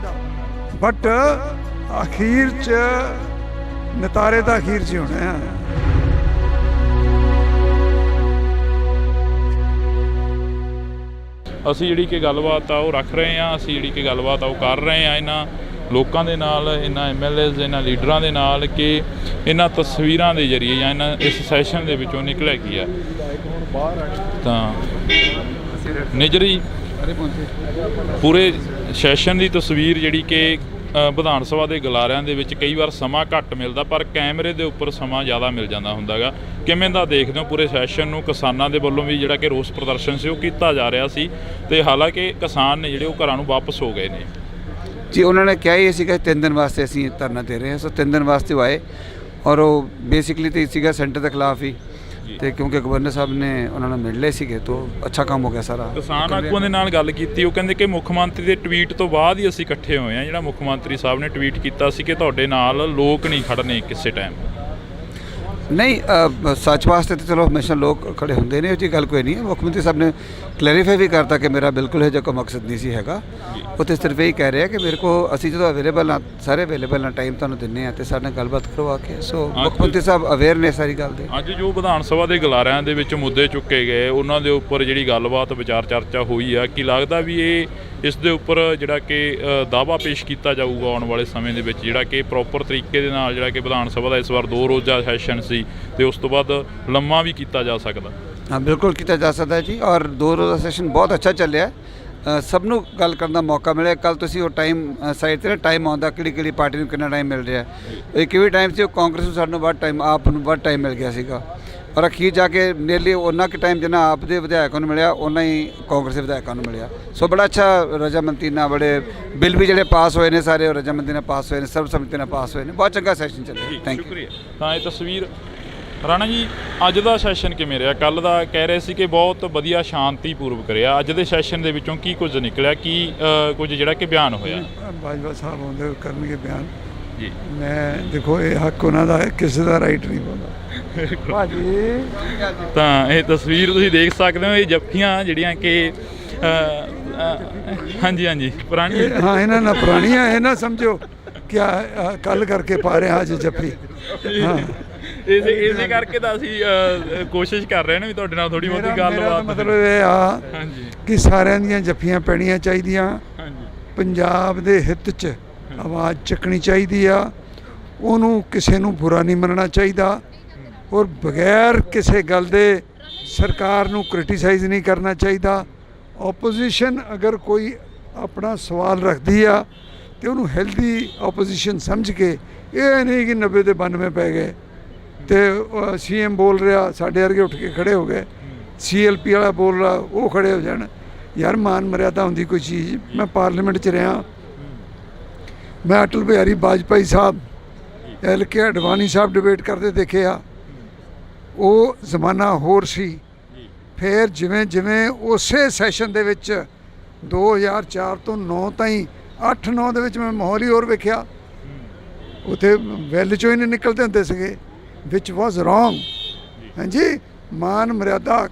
[SPEAKER 2] ਬਟ ਅਖੀਰ 'ਚ ਨਤਾਰੇ ਤਾਂ ਅਖੀਰ 'ਚ ਹੋਣੇ ਆ।
[SPEAKER 1] ਅਸੀਂ ਜਿਹੜੀ ਕਿ ਗੱਲਬਾਤ ਆ ਉਹ ਰੱਖ ਰਹੇ ਹਾਂ, ਅਸੀਂ ਜਿਹੜੀ ਕਿ ਗੱਲਬਾਤ ਆ ਉਹ ਕਰ ਰਹੇ ਹਾਂ ਇਹਨਾਂ ਲੋਕਾਂ ਦੇ ਨਾਲ, ਇਹਨਾਂ MLAs, ਇਹਨਾਂ ਲੀਡਰਾਂ ਦੇ ਨਾਲ ਕਿ ਇਹਨਾਂ ਤਸਵੀਰਾਂ ਦੇ ਜ਼ਰੀਏ ਜਾਂ ਇਹਨਾਂ ਇਸ ਸੈਸ਼ਨ ਦੇ ਵਿੱਚੋਂ ਨਿਕਲਿਆ ਕੀ ਆ। ਤਾਂ ਨਿਜਰੀ ਪੂਰੇ ਸੈਸ਼ਨ ਦੀ ਤਸਵੀਰ ਜਿਹੜੀ ਕਿ ਵਿਧਾਨ ਸਭਾ ਦੇ ਗਲਾਰਿਆਂ ਦੇ ਵਿੱਚ ਕਈ ਵਾਰ ਸਮਾਂ ਘੱਟ ਮਿਲਦਾ, ਪਰ ਕੈਮਰੇ ਦੇ ਉੱਪਰ ਸਮਾਂ ਜ਼ਿਆਦਾ ਮਿਲ ਜਾਂਦਾ ਹੁੰਦਾ ਗਾ। ਕਿਵੇਂ ਦਾ ਦੇਖਦੇ ਹੋ ਪੂਰੇ ਸੈਸ਼ਨ ਨੂੰ? ਕਿਸਾਨਾਂ ਦੇ ਵੱਲੋਂ ਵੀ ਜਿਹੜਾ ਕਿ ਰੋਸ ਪ੍ਰਦਰਸ਼ਨ ਸੀ ਉਹ ਕੀਤਾ ਜਾ ਰਿਹਾ ਸੀ, ਤੇ ਹਾਲਾਂਕਿ ਕਿਸਾਨ ਨੇ ਜਿਹੜੇ ਉਹ ਘਰਾਂ ਨੂੰ ਵਾਪਸ ਹੋ ਗਏ ਨੇ।
[SPEAKER 3] ਜੀ ਉਹਨਾਂ ਨੇ ਕਿਹਾ ਹੀ ਸੀਗਾ 3 ਦਿਨ ਵਾਸਤੇ ਅਸੀਂ ਧਰਨਾ ਦੇ ਰਹੇ ਹਾਂ, ਸੋ 3 ਦਿਨ ਵਾਸਤੇ ਉਹ ਆਏ, ਔਰ ਉਹ ਬੇਸਿਕਲੀ ਤਾਂ ਸੀਗਾ ਸੈਂਟਰ ਦੇ ਖਿਲਾਫ ਹੀ, ਤੇ ਕਿਉਂਕਿ ਗਵਰਨਰ ਸਾਹਿਬ ਨੇ ਉਹਨਾਂ ਨੂੰ ਮਿਲ ਲਏ ਸੀਗੇ, ਤਾਂ ਅੱਛਾ ਕੰਮ ਹੋ ਗਿਆ ਸਾਰਾ।
[SPEAKER 1] ਕਿਸਾਨ ਆਗੂਆਂ ਦੇ ਨਾਲ ਗੱਲ ਕੀਤੀ, ਉਹ ਕਹਿੰਦੇ ਕਿ ਮੁੱਖ ਮੰਤਰੀ ਦੇ ਟਵੀਟ ਤੋਂ ਬਾਅਦ ਹੀ ਅਸੀਂ ਇਕੱਠੇ ਹੋਏ ਹਾਂ। ਜਿਹੜਾ ਮੁੱਖ ਮੰਤਰੀ ਸਾਹਿਬ ਨੇ ਟਵੀਟ ਕੀਤਾ ਸੀ ਕਿ ਤੁਹਾਡੇ ਨਾਲ ਲੋਕ ਨਹੀਂ ਖੜਨੇ ਕਿਸੇ ਟਾਈਮ।
[SPEAKER 3] ਨਹੀਂ, ਸੱਚ ਵਾਸਤੇ ਤਾਂ ਚਲੋ ਹਮੇਸ਼ਾ ਲੋਕ ਖੜੇ ਹੁੰਦੇ ਨੇ, ਉਹ ਜੀ ਗੱਲ ਕੋਈ ਨਹੀਂ ਹੈ। ਮੁੱਖ ਮੰਤਰੀ ਸਾਹਿਬ ਨੇ ਕਲੈਰੀਫਾਈ ਵੀ ਕਰਤਾ ਕਿ ਮੇਰਾ ਬਿਲਕੁਲ ਇਹ ਜਿਹਾ ਕੋਈ ਮਕਸਦ ਨਹੀਂ ਸੀ ਹੈਗਾ। ਉਹ ਤਾਂ ਸਿਰਫ ਇਹੀ ਕਹਿ ਰਿਹਾ ਕਿ ਮੇਰੇ ਕੋ ਅਸੀਂ ਜਦੋਂ ਅਵੇਲੇਬਲ ਹਾਂ, ਸਾਰੇ ਅਵੇਲੇਬਲ ਨਾਲ ਟਾਈਮ ਤੁਹਾਨੂੰ ਦਿੰਦੇ ਹਾਂ, ਅਤੇ ਸਾਡੇ ਨਾਲ ਗੱਲਬਾਤ ਕਰਵਾ ਕੇ। ਸੋ ਮੁੱਖ ਮੰਤਰੀ ਸਾਹਿਬ ਅਵੇਅਰ ਨੇ ਸਾਰੀ ਗੱਲ ਦੇ।
[SPEAKER 1] ਅੱਜ ਜੋ ਵਿਧਾਨ ਸਭਾ ਦੇ ਗਲਾਰਿਆਂ ਦੇ ਵਿੱਚ ਮੁੱਦੇ ਚੁੱਕੇ ਗਏ, ਉਹਨਾਂ ਦੇ ਉੱਪਰ ਜਿਹੜੀ ਗੱਲਬਾਤ ਵਿਚਾਰ ਚਰਚਾ ਹੋਈ ਆ, ਕੀ ਲੱਗਦਾ ਵੀ ਇਸ ਦੇ ਉੱਪਰ ਜਿਹੜਾ ਕਿ ਦਾਅਵਾ ਪੇਸ਼ ਕੀਤਾ ਜਾਊਗਾ ਆਉਣ ਵਾਲੇ ਸਮੇਂ ਦੇ ਵਿੱਚ, ਜਿਹੜਾ ਕਿ ਪ੍ਰੋਪਰ ਤਰੀਕੇ ਦੇ ਨਾਲ ਜਿਹੜਾ ਕਿ ਵਿਧਾਨ ਸਭਾ ਦਾ ਇਸ ਵਾਰ 2 ਰੋਜ਼ਾ ਸੈਸ਼ਨ ਸੀ ਤੇ ਉਸ ਤੋਂ ਬਾਅਦ ਲੰਮਾ ਵੀ ਕੀਤਾ ਜਾ ਸਕਦਾ?
[SPEAKER 3] ਹਾਂ, ਬਿਲਕੁਲ ਕੀਤਾ ਜਾ ਸਕਦਾ ਜੀ, ਔਰ 2 ਰੋਜ਼ਾ ਸੈਸ਼ਨ ਬਹੁਤ ਅੱਛਾ ਚੱਲਿਆ। ਸਭ ਨੂੰ ਗੱਲ ਕਰਨ ਦਾ ਮੌਕਾ ਮਿਲਿਆ। ਕੱਲ੍ਹ ਤੁਸੀਂ ਉਹ ਟਾਈਮ ਸਾਈਡ 'ਤੇ ਨਾ ਟਾਈਮ ਆਉਂਦਾ ਕਿਹੜੀ ਪਾਰਟੀ ਨੂੰ ਕਿੰਨਾ ਟਾਈਮ ਮਿਲ ਰਿਹਾ। ਇੱਕ ਵੀ ਟਾਈਮ ਸੀ ਉਹ ਕਾਂਗਰਸ ਨੂੰ ਸਾਨੂੰ ਵੱਧ ਟਾਈਮ, ਆਪ ਨੂੰ ਵੱਧ ਟਾਈਮ ਮਿਲ ਗਿਆ ਸੀਗਾ, ਔਰ ਅਖੀਰ ਜਾ ਕੇ ਨੀਅਰਲੀ ਉਹਨਾਂ ਕੁ ਟਾਈਮ ਜਿੰਨਾ ਆਪ ਦੇ ਵਿਧਾਇਕਾਂ ਨੂੰ ਮਿਲਿਆ, ਉਹਨਾਂ ਹੀ ਕਾਂਗਰਸ ਦੇ ਵਿਧਾਇਕਾਂ ਨੂੰ ਮਿਲਿਆ। ਸੋ ਬੜਾ ਅੱਛਾ ਰਜਾਮੰਦੀ ਨਾਲ, ਬੜੇ ਬਿੱਲ ਵੀ ਜਿਹੜੇ ਪਾਸ ਹੋਏ ਨੇ ਸਾਰੇ ਉਹ ਰਜਾਮੰਦੀ ਨਾਲ ਪਾਸ ਹੋਏ ਨੇ, ਸਰਬਸੰਮਤੀ ਨਾਲ ਪਾਸ ਹੋਏ ਨੇ। ਬਹੁਤ ਚੰਗਾ ਸੈਸ਼ਨ ਚੱਲਿਆ। Thank you.
[SPEAKER 1] ਤਾਂ ਇਹ ਤਸਵੀਰ ਰਾਣਾ ਜੀ, ਅੱਜ ਦਾ ਸੈਸ਼ਨ ਕਿਵੇਂ ਰਿਹਾ? ਕੱਲ੍ਹ ਦਾ ਕਹਿ ਰਹੇ ਸੀ ਕਿ ਬਹੁਤ ਵਧੀਆ ਸ਼ਾਂਤੀਪੂਰਵਕ ਰਿਹਾ। ਅੱਜ ਦੇ ਸੈਸ਼ਨ ਦੇ ਵਿੱਚੋਂ ਕੀ ਕੁਝ ਨਿਕਲਿਆ, ਕੀ ਕੁਝ ਜਿਹੜਾ ਕਿ ਬਿਆਨ ਹੋਇਆ?
[SPEAKER 2] ਬਾਜਵਾ ਸਾਹਿਬ ਆਉਂਦੇ ਕਰਨਗੇ ਬਿਆਨ
[SPEAKER 1] ਜੀ।
[SPEAKER 2] ਮੈਂ ਦੇਖੋ ਇਹ ਹੱਕ ਉਹਨਾਂ ਦਾ ਹੈ, ਕਿਸੇ ਦਾ ਰਾਈਟ ਨਹੀਂ ਬੋਲਦਾ ਭਾਜੀ।
[SPEAKER 1] ਤਾਂ ਇਹ ਤਸਵੀਰ ਤੁਸੀਂ ਦੇਖ ਸਕਦੇ ਹੋ, ਇਹ ਜੱਫੀਆਂ ਜਿਹੜੀਆਂ ਕਿ ਹਾਂਜੀ ਪੁਰਾਣੀ,
[SPEAKER 2] ਹਾਂ ਇਹਨਾਂ ਨਾਲ ਪੁਰਾਣੀਆਂ, ਇਹ ਨਾ ਸਮਝੋ ਕਿਆ ਕੱਲ ਕਰਕੇ ਪਾ ਰਹੇ ਅੱਜ ਜੱਫੀ। ਹਾਂ,
[SPEAKER 1] ਇਸੇ ਕਰਕੇ ਤਾਂ ਅਸੀਂ ਕੋਸ਼ਿਸ਼ ਕਰ ਰਹੇ ਹਾਂ ਵੀ ਤੁਹਾਡੇ ਨਾਲ ਥੋੜੀ ਬਹੁਤੀ ਗੱਲਬਾਤ।
[SPEAKER 2] ਮਤਲਬ ਇਹ ਆ ਕਿ ਸਾਰਿਆਂ ਦੀਆਂ ਜੱਫੀਆਂ ਪੈਣੀਆਂ ਚਾਹੀਦੀਆਂ। ਪੰਜਾਬ ਦੇ ਹਿੱਤ 'ਚ ਆਵਾਜ਼ ਚੱਕਣੀ ਚਾਹੀਦੀ ਆ। ਉਹਨੂੰ ਕਿਸੇ ਨੂੰ ਬੁਰਾ ਨਹੀਂ ਮੰਨਣਾ ਚਾਹੀਦਾ, ਔਰ ਬਗੈਰ ਕਿਸੇ ਗੱਲ ਦੇ ਸਰਕਾਰ ਨੂੰ ਕ੍ਰਿਟੀਸਾਈਜ਼ ਨਹੀਂ ਕਰਨਾ ਚਾਹੀਦਾ। ਓਪੋਜੀਸ਼ਨ ਅਗਰ ਕੋਈ ਆਪਣਾ ਸਵਾਲ ਰੱਖਦੀ ਆ ਤੇ ਉਹਨੂੰ ਹੈਲਦੀ ਆਪੋਜੀਸ਼ਨ ਸਮਝ ਕੇ, ਇਹ ਨਹੀਂ ਕਿ 90 ਦੇ 92 ਪੈ ਗਏ ਤੇ CM ਬੋਲ ਰਿਹਾ, ਸਾਡੇ ਵਰਗੇ ਉੱਠ ਕੇ ਖੜੇ ਹੋ ਗਏ। CLP ਵਾਲਾ ਬੋਲ ਰਿਹਾ, ਉਹ ਖੜੇ ਹੋ ਜਾਣ। ਯਾਰ ਮਾਨ ਮਰਿਆਦਾ ਹੁੰਦੀ ਕੋਈ ਚੀਜ਼। ਮੈਂ ਪਾਰਲੀਮੈਂਟ 'ਚ ਰਿਹਾ, ਮੈਂ ਅਟਲ ਬਿਹਾਰੀ ਵਾਜਪਾਈ ਸਾਹਿਬ, LK ਅਡਵਾਨੀ ਸਾਹਿਬ ਡਿਬੇਟ ਕਰਦੇ ਦੇਖੇ ਆ। ਉਹ ਜ਼ਮਾਨਾ ਹੋਰ ਸੀ। ਫਿਰ ਜਿਵੇਂ ਜਿਵੇਂ ਉਸੇ ਸੈਸ਼ਨ ਦੇ ਵਿੱਚ 2004 ਤੋਂ 9 ਤਾਈਂ 8-9 ਦੇ ਵਿੱਚ ਮੈਂ ਮਾਹੌਲ ਹੀ ਹੋਰ ਵੇਖਿਆ। ਉੱਥੇ ਵੈਲ 'ਚੋਂ ਹੀ ਨਹੀਂ ਨਿਕਲਦੇ ਹੁੰਦੇ ਸੀਗੇ, ਵਿਚ ਵਾਜ਼ ਰੋਂਗ। ਹਾਂਜੀ, ਮਾਨ ਮਰਿਆਦਾ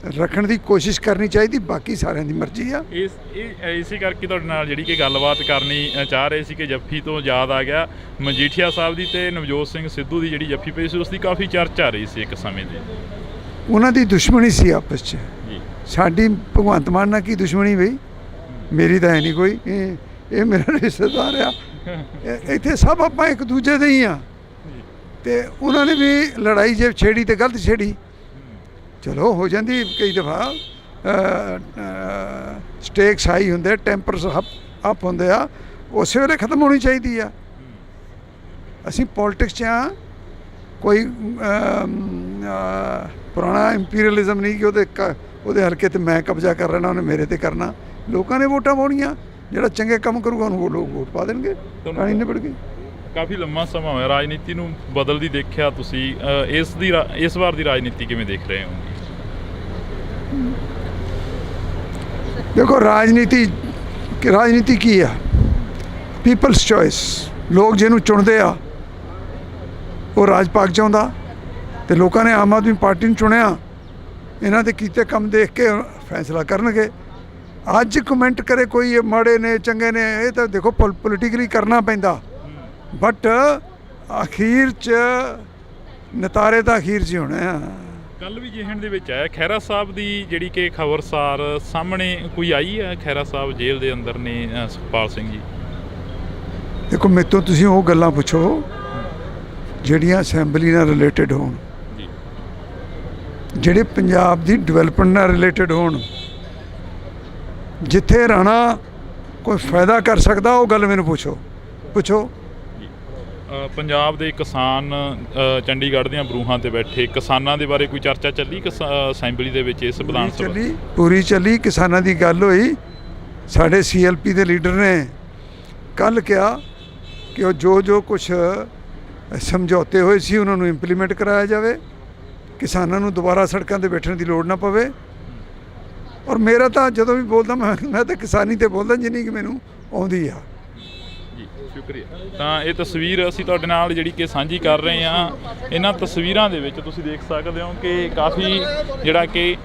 [SPEAKER 2] ਰੱਖਣ ਦੀ ਕੋਸ਼ਿਸ਼ ਕਰਨੀ ਚਾਹੀਦੀ, ਬਾਕੀ ਸਾਰਿਆਂ ਦੀ ਮਰਜ਼ੀ ਆ।
[SPEAKER 1] ਇਸੇ ਕਰਕੇ ਤੁਹਾਡੇ ਨਾਲ ਜਿਹੜੀ ਕਿ ਗੱਲਬਾਤ ਕਰਨੀ ਚਾਹ ਰਹੇ ਸੀ ਕਿ ਜੱਫੀ ਤੋਂ ਯਾਦ ਆ ਗਿਆ ਮਜੀਠੀਆ ਸਾਹਿਬ ਦੀ ਤੇ ਨਵਜੋਤ ਸਿੰਘ ਸਿੱਧੂ ਦੀ ਜਿਹੜੀ ਜੱਫੀ ਪਈ ਸੀ ਉਸ ਦੀ ਕਾਫੀ ਚਰਚਾ ਰਹੀ ਸੀ ਇੱਕ ਸਮੇਂ ਦੀ।
[SPEAKER 2] ਉਹਨਾਂ ਦੀ ਦੁਸ਼ਮਣੀ ਸੀ ਆਪਸ 'ਚ। ਸਾਡੀ ਭਗਵੰਤ ਮਾਨ ਨਾਲ ਕੀ ਦੁਸ਼ਮਣੀ ਬਈ? ਮੇਰੀ ਤਾਂ ਹੈ ਨਹੀਂ ਕੋਈ, ਇਹ ਮੇਰਾ ਰਿਸ਼ਤੇਦਾਰ ਆ। ਇੱਥੇ ਸਭ ਆਪਾਂ ਇੱਕ ਦੂਜੇ ਦੇ ਹੀ ਆ। ਤੇ ਉਹਨਾਂ ਨੇ ਵੀ ਲੜਾਈ ਜੇ ਛੇੜੀ ਤੇ ਗਲਤ ਛੇੜੀ, ਚਲੋ ਹੋ ਜਾਂਦੀ ਕਈ ਦਫਾ। ਸਟੇਕਸ ਹਾਈ ਹੁੰਦੇ, ਟੈਂਪਰਸ ਅਪ ਹੁੰਦੇ ਆ, ਉਸੇ ਵੇਲੇ ਖਤਮ ਹੋਣੀ ਚਾਹੀਦੀ ਆ। ਅਸੀਂ ਪੋਲਿਟਿਕਸ 'ਚ ਆ, ਕੋਈ ਪੁਰਾਣਾ ਇੰਪੀਰੀਅਲਿਜ਼ਮ ਨਹੀਂ ਕਿ ਉਹਦੇ ਹਲਕੇ ਤੇ ਮੈਂ ਕਬਜ਼ਾ ਕਰ ਲੈਣਾ, ਉਹਨੇ ਮੇਰੇ ਤੇ ਕਰਨਾ। ਲੋਕਾਂ ਨੇ ਵੋਟਾਂ ਪਾਉਣੀਆਂ, ਜਿਹੜਾ ਚੰਗੇ ਕੰਮ ਕਰੂਗਾ ਉਹਨੂੰ ਲੋਕ ਵੋਟ ਪਾ ਦੇਣਗੇ, ਕਹਾਣੀ ਨਿਬੜ ਗਈ।
[SPEAKER 1] ਕਾਫੀ ਲੰਮਾ ਸਮਾਂ ਹੋਇਆ ਰਾਜਨੀਤੀ ਨੂੰ ਬਦਲਦੀ ਦੇਖਿਆ ਤੁਸੀਂ, ਇਸ ਵਾਰ ਦੀ ਰਾਜਨੀਤੀ ਕਿਵੇਂ ਦੇਖ ਰਹੇ ਹੋ?
[SPEAKER 2] ਦੇਖੋ ਰਾਜਨੀਤੀ ਕੀ ਆ? People's choice. ਲੋਕ ਜਿਹਨੂੰ ਚੁਣਦੇ ਆ ਉਹ ਰਾਜ ਪਾਕ ਚਾਹੁੰਦਾ, ਤੇ ਲੋਕਾਂ ਨੇ ਆਮ ਆਦਮੀ ਪਾਰਟੀ ਨੂੰ ਚੁਣਿਆ। ਇਹਨਾਂ ਦੇ ਕੀਤੇ ਕੰਮ ਦੇਖ ਕੇ ਫੈਸਲਾ ਕਰਨਗੇ। ਅੱਜ ਕਮੈਂਟ ਕਰੇ ਕੋਈ ਇਹ ਮਾੜੇ ਨੇ ਚੰਗੇ ਨੇ, ਇਹ ਤਾਂ ਦੇਖੋ ਪੋਲੀਟੀਕਲੀ ਕਰਨਾ ਪੈਂਦਾ, ਬਟ ਅਖੀਰ 'ਚ ਨਤਾਰੇ ਤਾਂ ਅਖੀਰ 'ਚ ਹੀ ਹੋਣੇ ਆ।
[SPEAKER 1] ਕੱਲ ਵੀ ਜਿਹਨ ਦੇ ਵਿੱਚ ਆਇਆ ਖਹਿਰਾ ਸਾਹਿਬ ਦੀ ਜਿਹੜੀ ਕਿ ਖਬਰਸਾਰ ਸਾਹਮਣੇ ਕੋਈ ਆਈ ਹੈ, ਖਹਿਰਾ ਸਾਹਿਬ ਜੇਲ੍ਹ ਦੇ ਅੰਦਰ ਨੇ ਸੁਖਪਾਲ ਸਿੰਘ ਜੀ।
[SPEAKER 2] ਦੇਖੋ ਮੇਰੇ ਤੋਂ ਤੁਸੀਂ ਉਹ ਗੱਲਾਂ ਪੁੱਛੋ ਜਿਹੜੀਆਂ ਅਸੈਂਬਲੀ ਨਾਲ ਰਿਲੇਟਡ ਹੋਣ, ਜਿਹੜੇ ਪੰਜਾਬ ਦੀ ਡਿਵੈਲਪਮੈਂਟ ਨਾਲ ਰਿਲੇਟਡ ਹੋਣ। ਜਿੱਥੇ ਰਾਣਾ ਕੋਈ ਫਾਇਦਾ ਕਰ ਸਕਦਾ ਉਹ ਗੱਲ ਮੈਨੂੰ ਪੁੱਛੋ।
[SPEAKER 1] ਪੰਜਾਬ ਦੇ ਕਿਸਾਨ ਚੰਡੀਗੜ੍ਹ ਦੀਆਂ ਬਰੂਹਾਂ ਤੇ ਬੈਠੇ ਕਿਸਾਨਾਂ ਦੇ ਬਾਰੇ ਕੋਈ ਚਰਚਾ ਚੱਲੀ ਅਸੈਂਬਲੀ ਦੇ ਵਿੱਚ? ਇਸ ਵਿਧਾਨ ਸਭਾ
[SPEAKER 2] ਪੂਰੀ ਚੱਲੀ, ਕਿਸਾਨਾਂ ਦੀ ਗੱਲ ਹੋਈ। ਸਾਡੇ CLP ਦੇ ਲੀਡਰ ਨੇ ਕੱਲ੍ਹ ਕਿਹਾ ਕਿ ਉਹ ਜੋ ਕੁਛ ਸਮਝੌਤੇ ਹੋਏ ਸੀ ਉਹਨਾਂ ਨੂੰ ਇੰਪਲੀਮੈਂਟ ਕਰਾਇਆ ਜਾਵੇ, ਕਿਸਾਨਾਂ ਨੂੰ ਦੁਬਾਰਾ ਸੜਕਾਂ 'ਤੇ ਬੈਠਣ ਦੀ ਲੋੜ ਨਾ ਪਵੇ। ਔਰ ਮੇਰਾ ਤਾਂ ਜਦੋਂ ਵੀ ਬੋਲਦਾ ਮੈਂ ਤਾਂ ਕਿਸਾਨੀ 'ਤੇ ਬੋਲਦਾ ਜਿੰਨੀ ਕਿ ਮੈਨੂੰ ਆਉਂਦੀ ਆ।
[SPEAKER 1] ਸ਼ੁਕਰੀਆ। ਤਾਂ ਇਹ ਤਸਵੀਰ ਅਸੀਂ ਤੁਹਾਡੇ ਨਾਲ ਜਿਹੜੀ ਕਿ ਸਾਂਝੀ ਕਰ ਰਹੇ ਹਾਂ। ਇਹਨਾਂ ਤਸਵੀਰਾਂ ਦੇ ਵਿੱਚ ਤੁਸੀਂ ਦੇਖ ਸਕਦੇ ਹੋ ਕਿ ਕਾਫੀ ਜਿਹੜਾ ਕਿ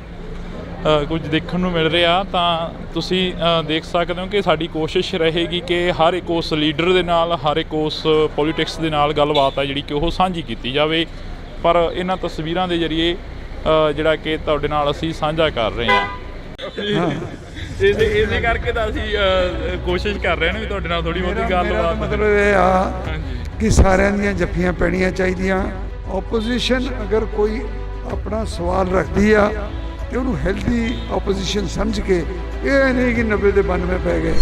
[SPEAKER 1] ਕੁਝ ਦੇਖਣ ਨੂੰ ਮਿਲ ਰਿਹਾ। ਤਾਂ ਤੁਸੀਂ ਦੇਖ ਸਕਦੇ ਹੋ ਕਿ ਸਾਡੀ ਕੋਸ਼ਿਸ਼ ਰਹੇਗੀ ਕਿ ਹਰ ਇੱਕ ਉਸ ਲੀਡਰ ਦੇ ਨਾਲ, ਹਰ ਇੱਕ ਉਸ ਪੋਲੀਟਿਕਸ ਦੇ ਨਾਲ ਗੱਲਬਾਤ ਆ ਜਿਹੜੀ ਕਿ ਉਹ ਸਾਂਝੀ ਕੀਤੀ ਜਾਵੇ। ਪਰ ਇਹਨਾਂ ਤਸਵੀਰਾਂ ਦੇ ਜ਼ਰੀਏ ਜਿਹੜਾ ਕਿ ਤੁਹਾਡੇ ਨਾਲ ਅਸੀਂ ਸਾਂਝਾ ਕਰ ਰਹੇ ਹਾਂ। ਇਸੇ ਕਰਕੇ ਤਾਂ ਅਸੀਂ ਕੋਸ਼ਿਸ਼ ਕਰ ਰਹੇ ਹਾਂ ਵੀ ਤੁਹਾਡੇ ਨਾਲ ਥੋੜੀ ਬਹੁਤੀ ਗੱਲਬਾਤ।
[SPEAKER 2] ਮਤਲਬ ਇਹ ਆ ਕਿ ਸਾਰਿਆਂ ਦੀਆਂ ਜੱਫੀਆਂ ਪੈਣੀਆਂ ਚਾਹੀਦੀਆਂ। ਓਪੋਜੀਸ਼ਨ ਅਗਰ ਕੋਈ ਆਪਣਾ ਸਵਾਲ ਰੱਖਦੀ ਆ ਤੇ ਉਹਨੂੰ ਹੈਲਦੀ ਓਪੋਜੀਸ਼ਨ ਸਮਝ ਕੇ, ਇਹ ਨਹੀਂ ਕਿ 90 ਦੇ 92 ਪੈ ਗਏ।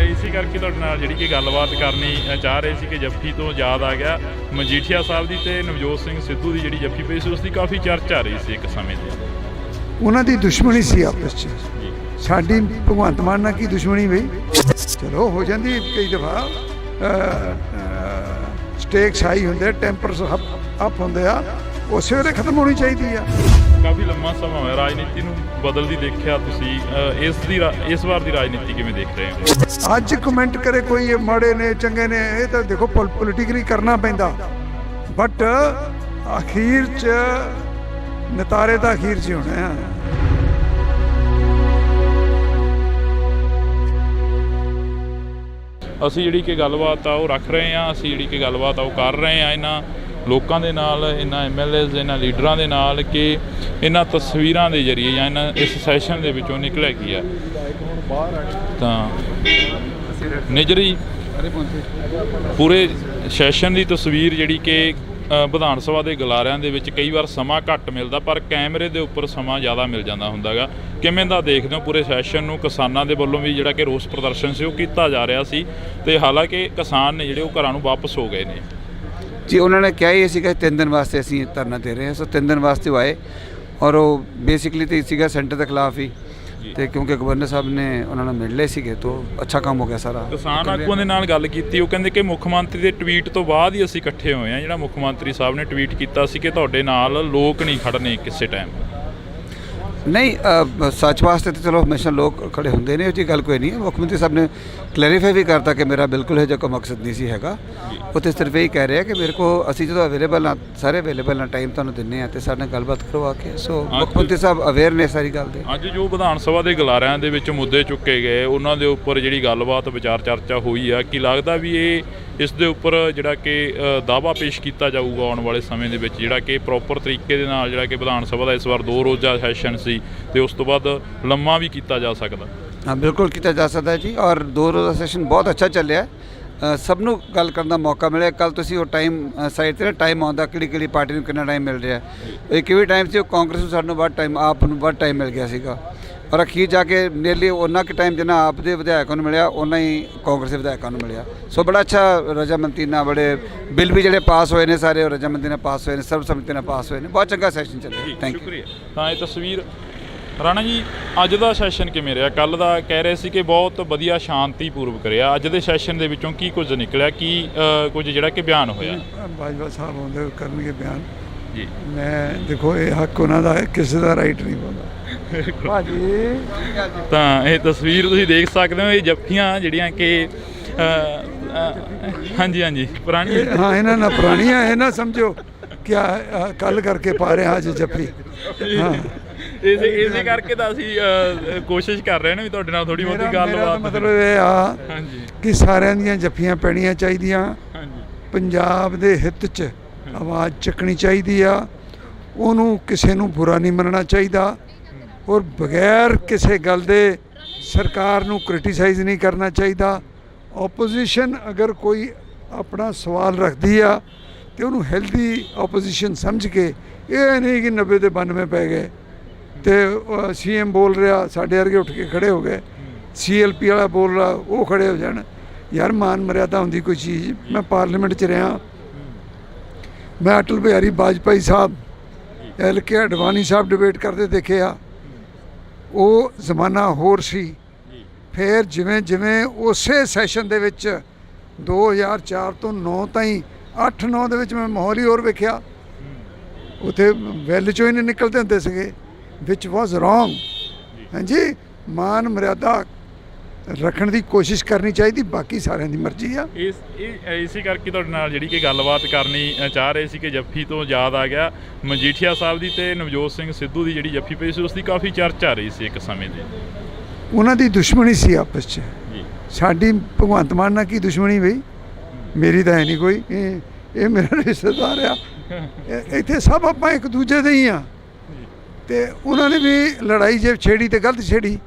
[SPEAKER 1] ਇਸੇ ਕਰਕੇ ਤੁਹਾਡੇ ਨਾਲ ਜਿਹੜੀ ਕਿ ਗੱਲਬਾਤ ਕਰਨੀ ਚਾਹ ਰਹੇ ਸੀ ਕਿ ਜੱਫੀ ਤੋਂ ਯਾਦ ਆ ਗਿਆ ਮਜੀਠੀਆ ਸਾਹਿਬ ਦੀ ਤੇ ਨਵਜੋਤ ਸਿੰਘ ਸਿੱਧੂ ਦੀ ਜਿਹੜੀ ਜੱਫੀ ਪਈ ਸੀ ਉਸ ਦੀ ਕਾਫੀ ਚਰਚਾ ਰਹੀ ਸੀ ਇੱਕ ਸਮੇਂ ਦੀ। ਉਹਨਾਂ
[SPEAKER 2] ਦੀ ਦੁਸ਼ਮਣੀ ਸੀ ਆਪਸ 'ਚ। ਸਾਡੀ ਭਗਵੰਤ ਮਾਨ ਨਾਲ ਕੀ ਦੁਸ਼ਮਣੀ ਬਈ? ਚਲੋ ਹੋ ਜਾਂਦੀ ਕਈ ਦਫਾ। ਸਟੇਕਸ ਹਾਈ ਹੁੰਦੇ, ਟੈਂਪਰਸ ਅਪ ਹੁੰਦੇ ਆ, ਉਸੇ ਵੇਲੇ ਖਤਮ ਹੋਣੀ ਚਾਹੀਦੀ ਆ।
[SPEAKER 1] ਕਾਫੀ ਲੰਮਾ ਸਮਾਂ ਹੋਇਆ ਰਾਜਨੀਤੀ ਨੂੰ ਬਦਲਦੀ ਦੇਖਿਆ ਤੁਸੀਂ, ਇਸ ਵਾਰ ਦੀ ਰਾਜਨੀਤੀ ਕਿਵੇਂ ਦੇਖ ਰਹੇ ਹੋ?
[SPEAKER 2] ਅੱਜ ਕਮੈਂਟ ਕਰੇ ਕੋਈ ਇਹ ਮਾੜੇ ਨੇ ਚੰਗੇ ਨੇ, ਇਹ ਤਾਂ ਦੇਖੋ ਪੋਲੀਟੀਕਲੀ ਕਰਨਾ ਪੈਂਦਾ, ਬਟ ਅਖੀਰ 'ਚ ਨਤਾਰੇ ਤਾਂ ਅਖੀਰ 'ਚ ਹੀ ਹੋਣੇ ਆ।
[SPEAKER 1] ਅਸੀਂ ਜਿਹੜੀ ਕਿ ਗੱਲਬਾਤ ਆ ਉਹ ਰੱਖ ਰਹੇ ਹਾਂ, ਅਸੀਂ ਜਿਹੜੀ ਕਿ ਗੱਲਬਾਤ ਆ ਉਹ ਕਰ ਰਹੇ ਹਾਂ ਇਹਨਾਂ ਲੋਕਾਂ ਦੇ ਨਾਲ, ਇਹਨਾਂ MLAs, ਇਹਨਾਂ ਲੀਡਰਾਂ ਦੇ ਨਾਲ ਕਿ ਇਹਨਾਂ ਤਸਵੀਰਾਂ ਦੇ ਜ਼ਰੀਏ ਜਾਂ ਇਸ ਸੈਸ਼ਨ ਦੇ ਵਿੱਚੋਂ ਨਿਕਲਿਆ ਕੀ ਆ। ਤਾਂ ਨਿਜਰੀ ਪੂਰੇ ਸੈਸ਼ਨ ਦੀ ਤਸਵੀਰ ਜਿਹੜੀ ਕਿ ਵਿਧਾਨ ਸਭਾ ਦੇ ਗਲਾਰਿਆਂ ਦੇ ਵਿੱਚ ਕਈ ਵਾਰ ਸਮਾਂ ਘੱਟ ਮਿਲਦਾ, ਪਰ ਕੈਮਰੇ ਦੇ ਉੱਪਰ ਸਮਾਂ ਜ਼ਿਆਦਾ ਮਿਲ ਜਾਂਦਾ ਹੁੰਦਾ ਗਾ। ਕਿਵੇਂ ਦਾ ਦੇਖਦੇ ਹੋ ਪੂਰੇ ਸੈਸ਼ਨ ਨੂੰ? ਕਿਸਾਨਾਂ ਦੇ ਵੱਲੋਂ ਵੀ ਜਿਹੜਾ ਕਿ ਰੋਸ ਪ੍ਰਦਰਸ਼ਨ ਸੀ ਉਹ ਕੀਤਾ ਜਾ ਰਿਹਾ ਸੀ, ਤੇ ਹਾਲਾਂਕਿ ਕਿਸਾਨ ਨੇ ਜਿਹੜੇ ਉਹ ਘਰਾਂ ਨੂੰ ਵਾਪਸ ਹੋ ਗਏ ਨੇ।
[SPEAKER 3] ਜੀ ਉਹਨਾਂ ਨੇ ਕਿਹਾ ਹੀ ਸੀਗਾ 3 ਦਿਨ ਵਾਸਤੇ ਅਸੀਂ ਧਰਨਾ ਦੇ ਰਹੇ ਹਾਂ। ਸੋ 3 ਦਿਨ ਵਾਸਤੇ ਉਹ ਆਏ, ਔਰ ਉਹ ਬੇਸਿਕਲੀ ਤਾਂ ਸੀਗਾ ਸੈਂਟਰ ਦੇ ਖਿਲਾਫ ਹੀ, ਤੇ ਕਿਉਂਕਿ ਗਵਰਨਰ ਸਾਹਿਬ ਨੇ ਉਹਨਾਂ ਨਾਲ ਮਿਲ ਲਏ ਸੀਗੇ ਤਾਂ ਅੱਛਾ ਕੰਮ ਹੋ ਗਿਆ ਸਾਰਾ।
[SPEAKER 1] ਕਿਸਾਨ ਆਗੂਆਂ ਦੇ ਨਾਲ ਗੱਲ ਕੀਤੀ, ਉਹ ਕਹਿੰਦੇ ਕਿ ਮੁੱਖ ਮੰਤਰੀ ਦੇ ਟਵੀਟ ਤੋਂ ਬਾਅਦ ਹੀ ਅਸੀਂ ਇਕੱਠੇ ਹੋਏ ਹਾਂ। ਜਿਹੜਾ ਮੁੱਖ ਮੰਤਰੀ ਸਾਹਿਬ ਨੇ ਟਵੀਟ ਕੀਤਾ ਸੀ ਕਿ ਤੁਹਾਡੇ ਨਾਲ ਲੋਕ ਨਹੀਂ ਖੜਨੇ ਕਿਸੇ ਟਾਈਮ।
[SPEAKER 3] ਨਹੀਂ ਸੱਚ ਵਾਸਤੇ ਤਾਂ ਚਲੋ ਹਮੇਸ਼ਾ ਲੋਕ ਖੜੇ ਹੁੰਦੇ ਨੇ, ਇਹ ਜੀ ਗੱਲ ਕੋਈ ਨਹੀਂ ਹੈ। ਮੁੱਖ ਮੰਤਰੀ ਸਾਹਿਬ ਨੇ ਕਲੈਰੀਫਾਈ ਵੀ ਕਰਤਾ ਕਿ ਮੇਰਾ ਬਿਲਕੁਲ ਇਹ ਜਿਹਾ ਕੋਈ ਮਕਸਦ ਨਹੀਂ ਸੀ ਹੈਗਾ। ਉਹ ਤਾਂ ਸਿਰਫ ਇਹ ਕਹਿ ਰਿਹਾ ਕਿ ਮੇਰੇ ਕੋ ਅਸੀਂ ਜਦੋਂ ਅਵੇਲੇਬਲ ਹਾਂ, ਸਾਰੇ ਅਵੇਲੇਬਲ ਹਾਂ, ਟਾਈਮ ਤੁਹਾਨੂੰ ਦਿੰਦੇ ਹਾਂ ਅਤੇ ਸਾਡੇ ਨਾਲ ਗੱਲਬਾਤ ਕਰਵਾ ਕੇ। ਸੋ ਮੁੱਖ ਮੰਤਰੀ ਸਾਹਿਬ ਅਵੇਅਰ ਨੇ ਸਾਰੀ ਗੱਲ ਦੇ।
[SPEAKER 1] ਅੱਜ ਜੋ ਵਿਧਾਨ ਸਭਾ ਦੇ ਗਲਾਰਿਆਂ ਦੇ ਵਿੱਚ ਮੁੱਦੇ ਚੁੱਕੇ ਗਏ, ਉਹਨਾਂ ਦੇ ਉੱਪਰ ਜਿਹੜੀ ਗੱਲਬਾਤ ਵਿਚਾਰ ਚਰਚਾ ਹੋਈ ਆ, ਕੀ ਲੱਗਦਾ ਵੀ ਇਸ ਦੇ ਉੱਪਰ ਜਿਹੜਾ ਕਿ ਦਾਅਵਾ ਪੇਸ਼ ਕੀਤਾ ਜਾਊਗਾ ਆਉਣ ਵਾਲੇ ਸਮੇਂ ਦੇ ਵਿੱਚ, ਜਿਹੜਾ ਕਿ ਪ੍ਰੋਪਰ ਤਰੀਕੇ ਦੇ ਨਾਲ ਜਿਹੜਾ ਕਿ ਵਿਧਾਨ ਸਭਾ ਦਾ ਇਸ ਵਾਰ 2 ਰੋਜ਼ਾ ਸੈਸ਼ਨ ਸੀ ਤੇ ਉਸ ਤੋਂ ਬਾਅਦ ਲੰਮਾ ਵੀ ਕੀਤਾ ਜਾ ਸਕਦਾ?
[SPEAKER 3] ਹਾਂ, ਬਿਲਕੁਲ ਕੀਤਾ ਜਾ ਸਕਦਾ ਜੀ। ਔਰ 2 ਰੋਜ਼ਾ ਸੈਸ਼ਨ ਬਹੁਤ ਅੱਛਾ ਚੱਲਿਆ। ਸਭ ਨੂੰ ਗੱਲ ਕਰਨ ਦਾ ਮੌਕਾ ਮਿਲਿਆ। ਕੱਲ੍ਹ ਤੁਸੀਂ ਉਹ ਟਾਈਮ ਸਾਈਡ 'ਤੇ ਨਾ ਟਾਈਮ ਆਉਂਦਾ ਕਿਹੜੀ ਪਾਰਟੀ ਨੂੰ ਕਿੰਨਾ ਟਾਈਮ ਮਿਲ ਰਿਹਾ। ਇੱਕ ਵੀ ਟਾਈਮ ਸੀ ਉਹ ਕਾਂਗਰਸ ਨੂੰ ਸਾਨੂੰ ਵੱਧ ਟਾਈਮ, ਆਪ ਨੂੰ ਵੱਧ ਟਾਈਮ ਮਿਲ ਗਿਆ ਸੀਗਾ। ਔਰ ਅਖੀਰ ਜਾ ਕੇ ਨੀਅਰਲੀ ਉਹਨਾਂ ਕੁ ਟਾਈਮ ਜਿੰਨਾ ਆਪ ਦੇ ਵਿਧਾਇਕਾਂ ਨੂੰ ਮਿਲਿਆ, ਉਹਨਾਂ ਹੀ ਕਾਂਗਰਸ ਦੇ ਵਿਧਾਇਕਾਂ ਨੂੰ ਮਿਲਿਆ। ਸੋ ਬੜਾ ਅੱਛਾ ਰਜਾਮੰਦੀ ਨਾਲ ਬੜੇ ਬਿੱਲ ਵੀ ਜਿਹੜੇ ਪਾਸ ਹੋਏ ਨੇ ਸਾਰੇ ਉਹ ਰਜਾਮੰਦੀ ਨਾਲ ਪਾਸ ਹੋਏ ਨੇ, ਸਰਬਸੰਮਤੀ ਨਾਲ ਪਾਸ ਹੋਏ ਨੇ। ਬਹੁਤ ਚੰਗਾ ਸੈਸ਼ਨ ਚੱਲਿਆ। Thank you.
[SPEAKER 1] ਸ਼ੁਕਰੀਆ। ਤਾਂ ਇਹ ਤਸਵੀਰ ਰਾਣਾ ਜੀ, ਅੱਜ ਦਾ ਸੈਸ਼ਨ ਕਿਵੇਂ ਰਿਹਾ? ਕੱਲ੍ਹ ਦਾ ਕਹਿ ਰਹੇ ਸੀ ਕਿ ਬਹੁਤ ਵਧੀਆ ਸ਼ਾਂਤੀਪੂਰਵਕ ਰਿਹਾ। ਅੱਜ ਦੇ ਸੈਸ਼ਨ ਦੇ ਵਿੱਚੋਂ ਕੀ ਕੁਝ ਨਿਕਲਿਆ, ਕੀ ਕੁਝ ਜਿਹੜਾ ਕਿ ਬਿਆਨ ਹੋਇਆ?
[SPEAKER 2] ਬਾਜਵਾ ਸਾਹਿਬ ਆਉਂਦੇ ਕਰਨਗੇ ਬਿਆਨ
[SPEAKER 1] ਜੀ।
[SPEAKER 2] ਮੈਂ ਦੇਖੋ ਇਹ ਹੱਕ ਉਹਨਾਂ ਦਾ ਹੈ, ਕਿਸੇ ਦਾ ਰਾਈਟ ਨਹੀਂ ਬੋਲਦਾ ਭਾਜੀ।
[SPEAKER 1] ਤਾਂ ਇਹ ਤਸਵੀਰ ਤੁਸੀਂ ਦੇਖ ਸਕਦੇ ਹੋ, ਇਹ ਜੱਫੀਆਂ ਜਿਹੜੀਆਂ ਕਿ ਹਾਂਜੀ ਪੁਰਾਣੀ,
[SPEAKER 2] ਹਾਂ ਇਹਨਾਂ ਨਾਲ ਪੁਰਾਣੀਆਂ, ਇਹ ਨਾ ਸਮਝੋ ਕਿ ਕੱਲ ਕਰਕੇ ਪਾ ਰਹੇ ਹਾਂ ਅੱਜ ਜੱਫੀ। ਹਾਂ,
[SPEAKER 1] ਇਸੇ ਕਰਕੇ ਤਾਂ ਅਸੀਂ ਕੋਸ਼ਿਸ਼ ਕਰ ਰਹੇ ਨੇ ਵੀ ਤੁਹਾਡੇ ਨਾਲ ਥੋੜੀ ਬਹੁਤੀ ਗੱਲਬਾਤ।
[SPEAKER 2] ਮਤਲਬ ਇਹ ਆ ਕਿ ਸਾਰਿਆਂ ਦੀਆਂ ਜੱਫੀਆਂ ਪੈਣੀਆਂ ਚਾਹੀਦੀਆਂ, ਪੰਜਾਬ ਦੇ ਹਿੱਤ 'ਚ ਆਵਾਜ਼ ਚੱਕਣੀ ਚਾਹੀਦੀ ਆ, ਉਹਨੂੰ ਕਿਸੇ ਨੂੰ ਬੁਰਾ ਨਹੀਂ ਮੰਨਣਾ ਚਾਹੀਦਾ, ਔਰ ਬਗੈਰ ਕਿਸੇ ਗੱਲ ਦੇ ਸਰਕਾਰ ਨੂੰ ਕ੍ਰਿਟੀਸਾਈਜ਼ ਨਹੀਂ ਕਰਨਾ ਚਾਹੀਦਾ। ਓਪੋਜੀਸ਼ਨ ਅਗਰ ਕੋਈ ਆਪਣਾ ਸਵਾਲ ਰੱਖਦੀ ਆ ਤੇ ਉਹਨੂੰ ਹੈਲਦੀ ਓਪੋਜੀਸ਼ਨ ਸਮਝ ਕੇ, ਇਹ ਨਹੀਂ ਕਿ 90 ਦੇ 92 ਪੈ ਗਏ ਤੇ CM ਬੋਲ ਰਿਹਾ ਸਾਡੇ ਵਰਗੇ ਉੱਠ ਕੇ ਖੜੇ ਹੋ ਗਏ, CLP ਵਾਲਾ ਬੋਲ ਰਿਹਾ ਉਹ ਖੜੇ ਹੋ ਜਾਣ। ਯਾਰ ਮਾਨ ਮਰਿਆਦਾ ਹੁੰਦੀ ਕੋਈ ਚੀਜ਼। ਮੈਂ ਪਾਰਲੀਮੈਂਟ 'ਚ ਰਿਹਾ, ਮੈਂ ਅਟਲ ਬਿਹਾਰੀ ਵਾਜਪਾਈ ਸਾਹਿਬ, LK ਅਡਵਾਨੀ ਸਾਹਿਬ ਡਿਬੇਟ ਕਰਦੇ ਦੇਖੇ ਆ। ਉਹ ਜ਼ਮਾਨਾ ਹੋਰ ਸੀ। ਫਿਰ ਜਿਵੇਂ ਜਿਵੇਂ ਉਸੇ ਸੈਸ਼ਨ ਦੇ ਵਿੱਚ 2004 ਤੋਂ 9 ਤਾਈਂ 8-9 ਦੇ ਵਿੱਚ ਮੈਂ ਮਾਹੌਲ ਹੀ ਹੋਰ ਵੇਖਿਆ। ਉੱਥੇ ਵੈਲ 'ਚੋਂ ਹੀ ਨਹੀਂ ਨਿਕਲਦੇ ਹੁੰਦੇ ਸੀਗੇ, ਵਿਚ ਵਾਜ਼ ਰੋਂਗ। ਹਾਂਜੀ, ਮਾਨ ਮਰਿਆਦਾ ਰੱਖਣ ਦੀ ਕੋਸ਼ਿਸ਼ ਕਰਨੀ ਚਾਹੀਦੀ, ਬਾਕੀ ਸਾਰਿਆਂ ਦੀ ਮਰਜ਼ੀ ਆ।
[SPEAKER 1] ਇਸੇ ਕਰਕੇ ਤੁਹਾਡੇ ਨਾਲ ਜਿਹੜੀ ਕਿ ਗੱਲਬਾਤ ਕਰਨੀ ਚਾਹ ਰਹੇ ਸੀ ਕਿ ਜੱਫੀ ਤੋਂ ਯਾਦ ਆ ਗਿਆ ਮਜੀਠੀਆ ਸਾਹਿਬ ਦੀ ਤੇ ਨਵਜੋਤ ਸਿੰਘ ਸਿੱਧੂ ਦੀ ਜਿਹੜੀ ਜੱਫੀ ਪਈ ਸੀ, ਉਸ ਦੀ ਕਾਫੀ ਚਰਚਾ ਆ ਰਹੀ ਸੀ ਇੱਕ ਸਮੇਂ ਦੀ। ਉਹਨਾਂ ਦੀ
[SPEAKER 2] ਦੁਸ਼ਮਣੀ ਸੀ ਆਪਸ 'ਚ। ਸਾਡੀ ਭਗਵੰਤ ਮਾਨ ਨਾਲ ਕੀ ਦੁਸ਼ਮਣੀ ਬਈ? ਮੇਰੀ ਤਾਂ ਹੈ ਨਹੀਂ ਕੋਈ। ਇਹ ਮੇਰਾ ਰਿਸ਼ਤੇਦਾਰ ਆ। ਇੱਥੇ ਸਭ ਆਪਾਂ ਇੱਕ ਦੂਜੇ ਦੇ ਹੀ ਆ। ਤੇ ਉਹਨਾਂ ਨੇ ਵੀ ਲੜਾਈ ਜੇ ਛੇੜੀ ਤੇ ਗਲਤ ਛੇੜੀ,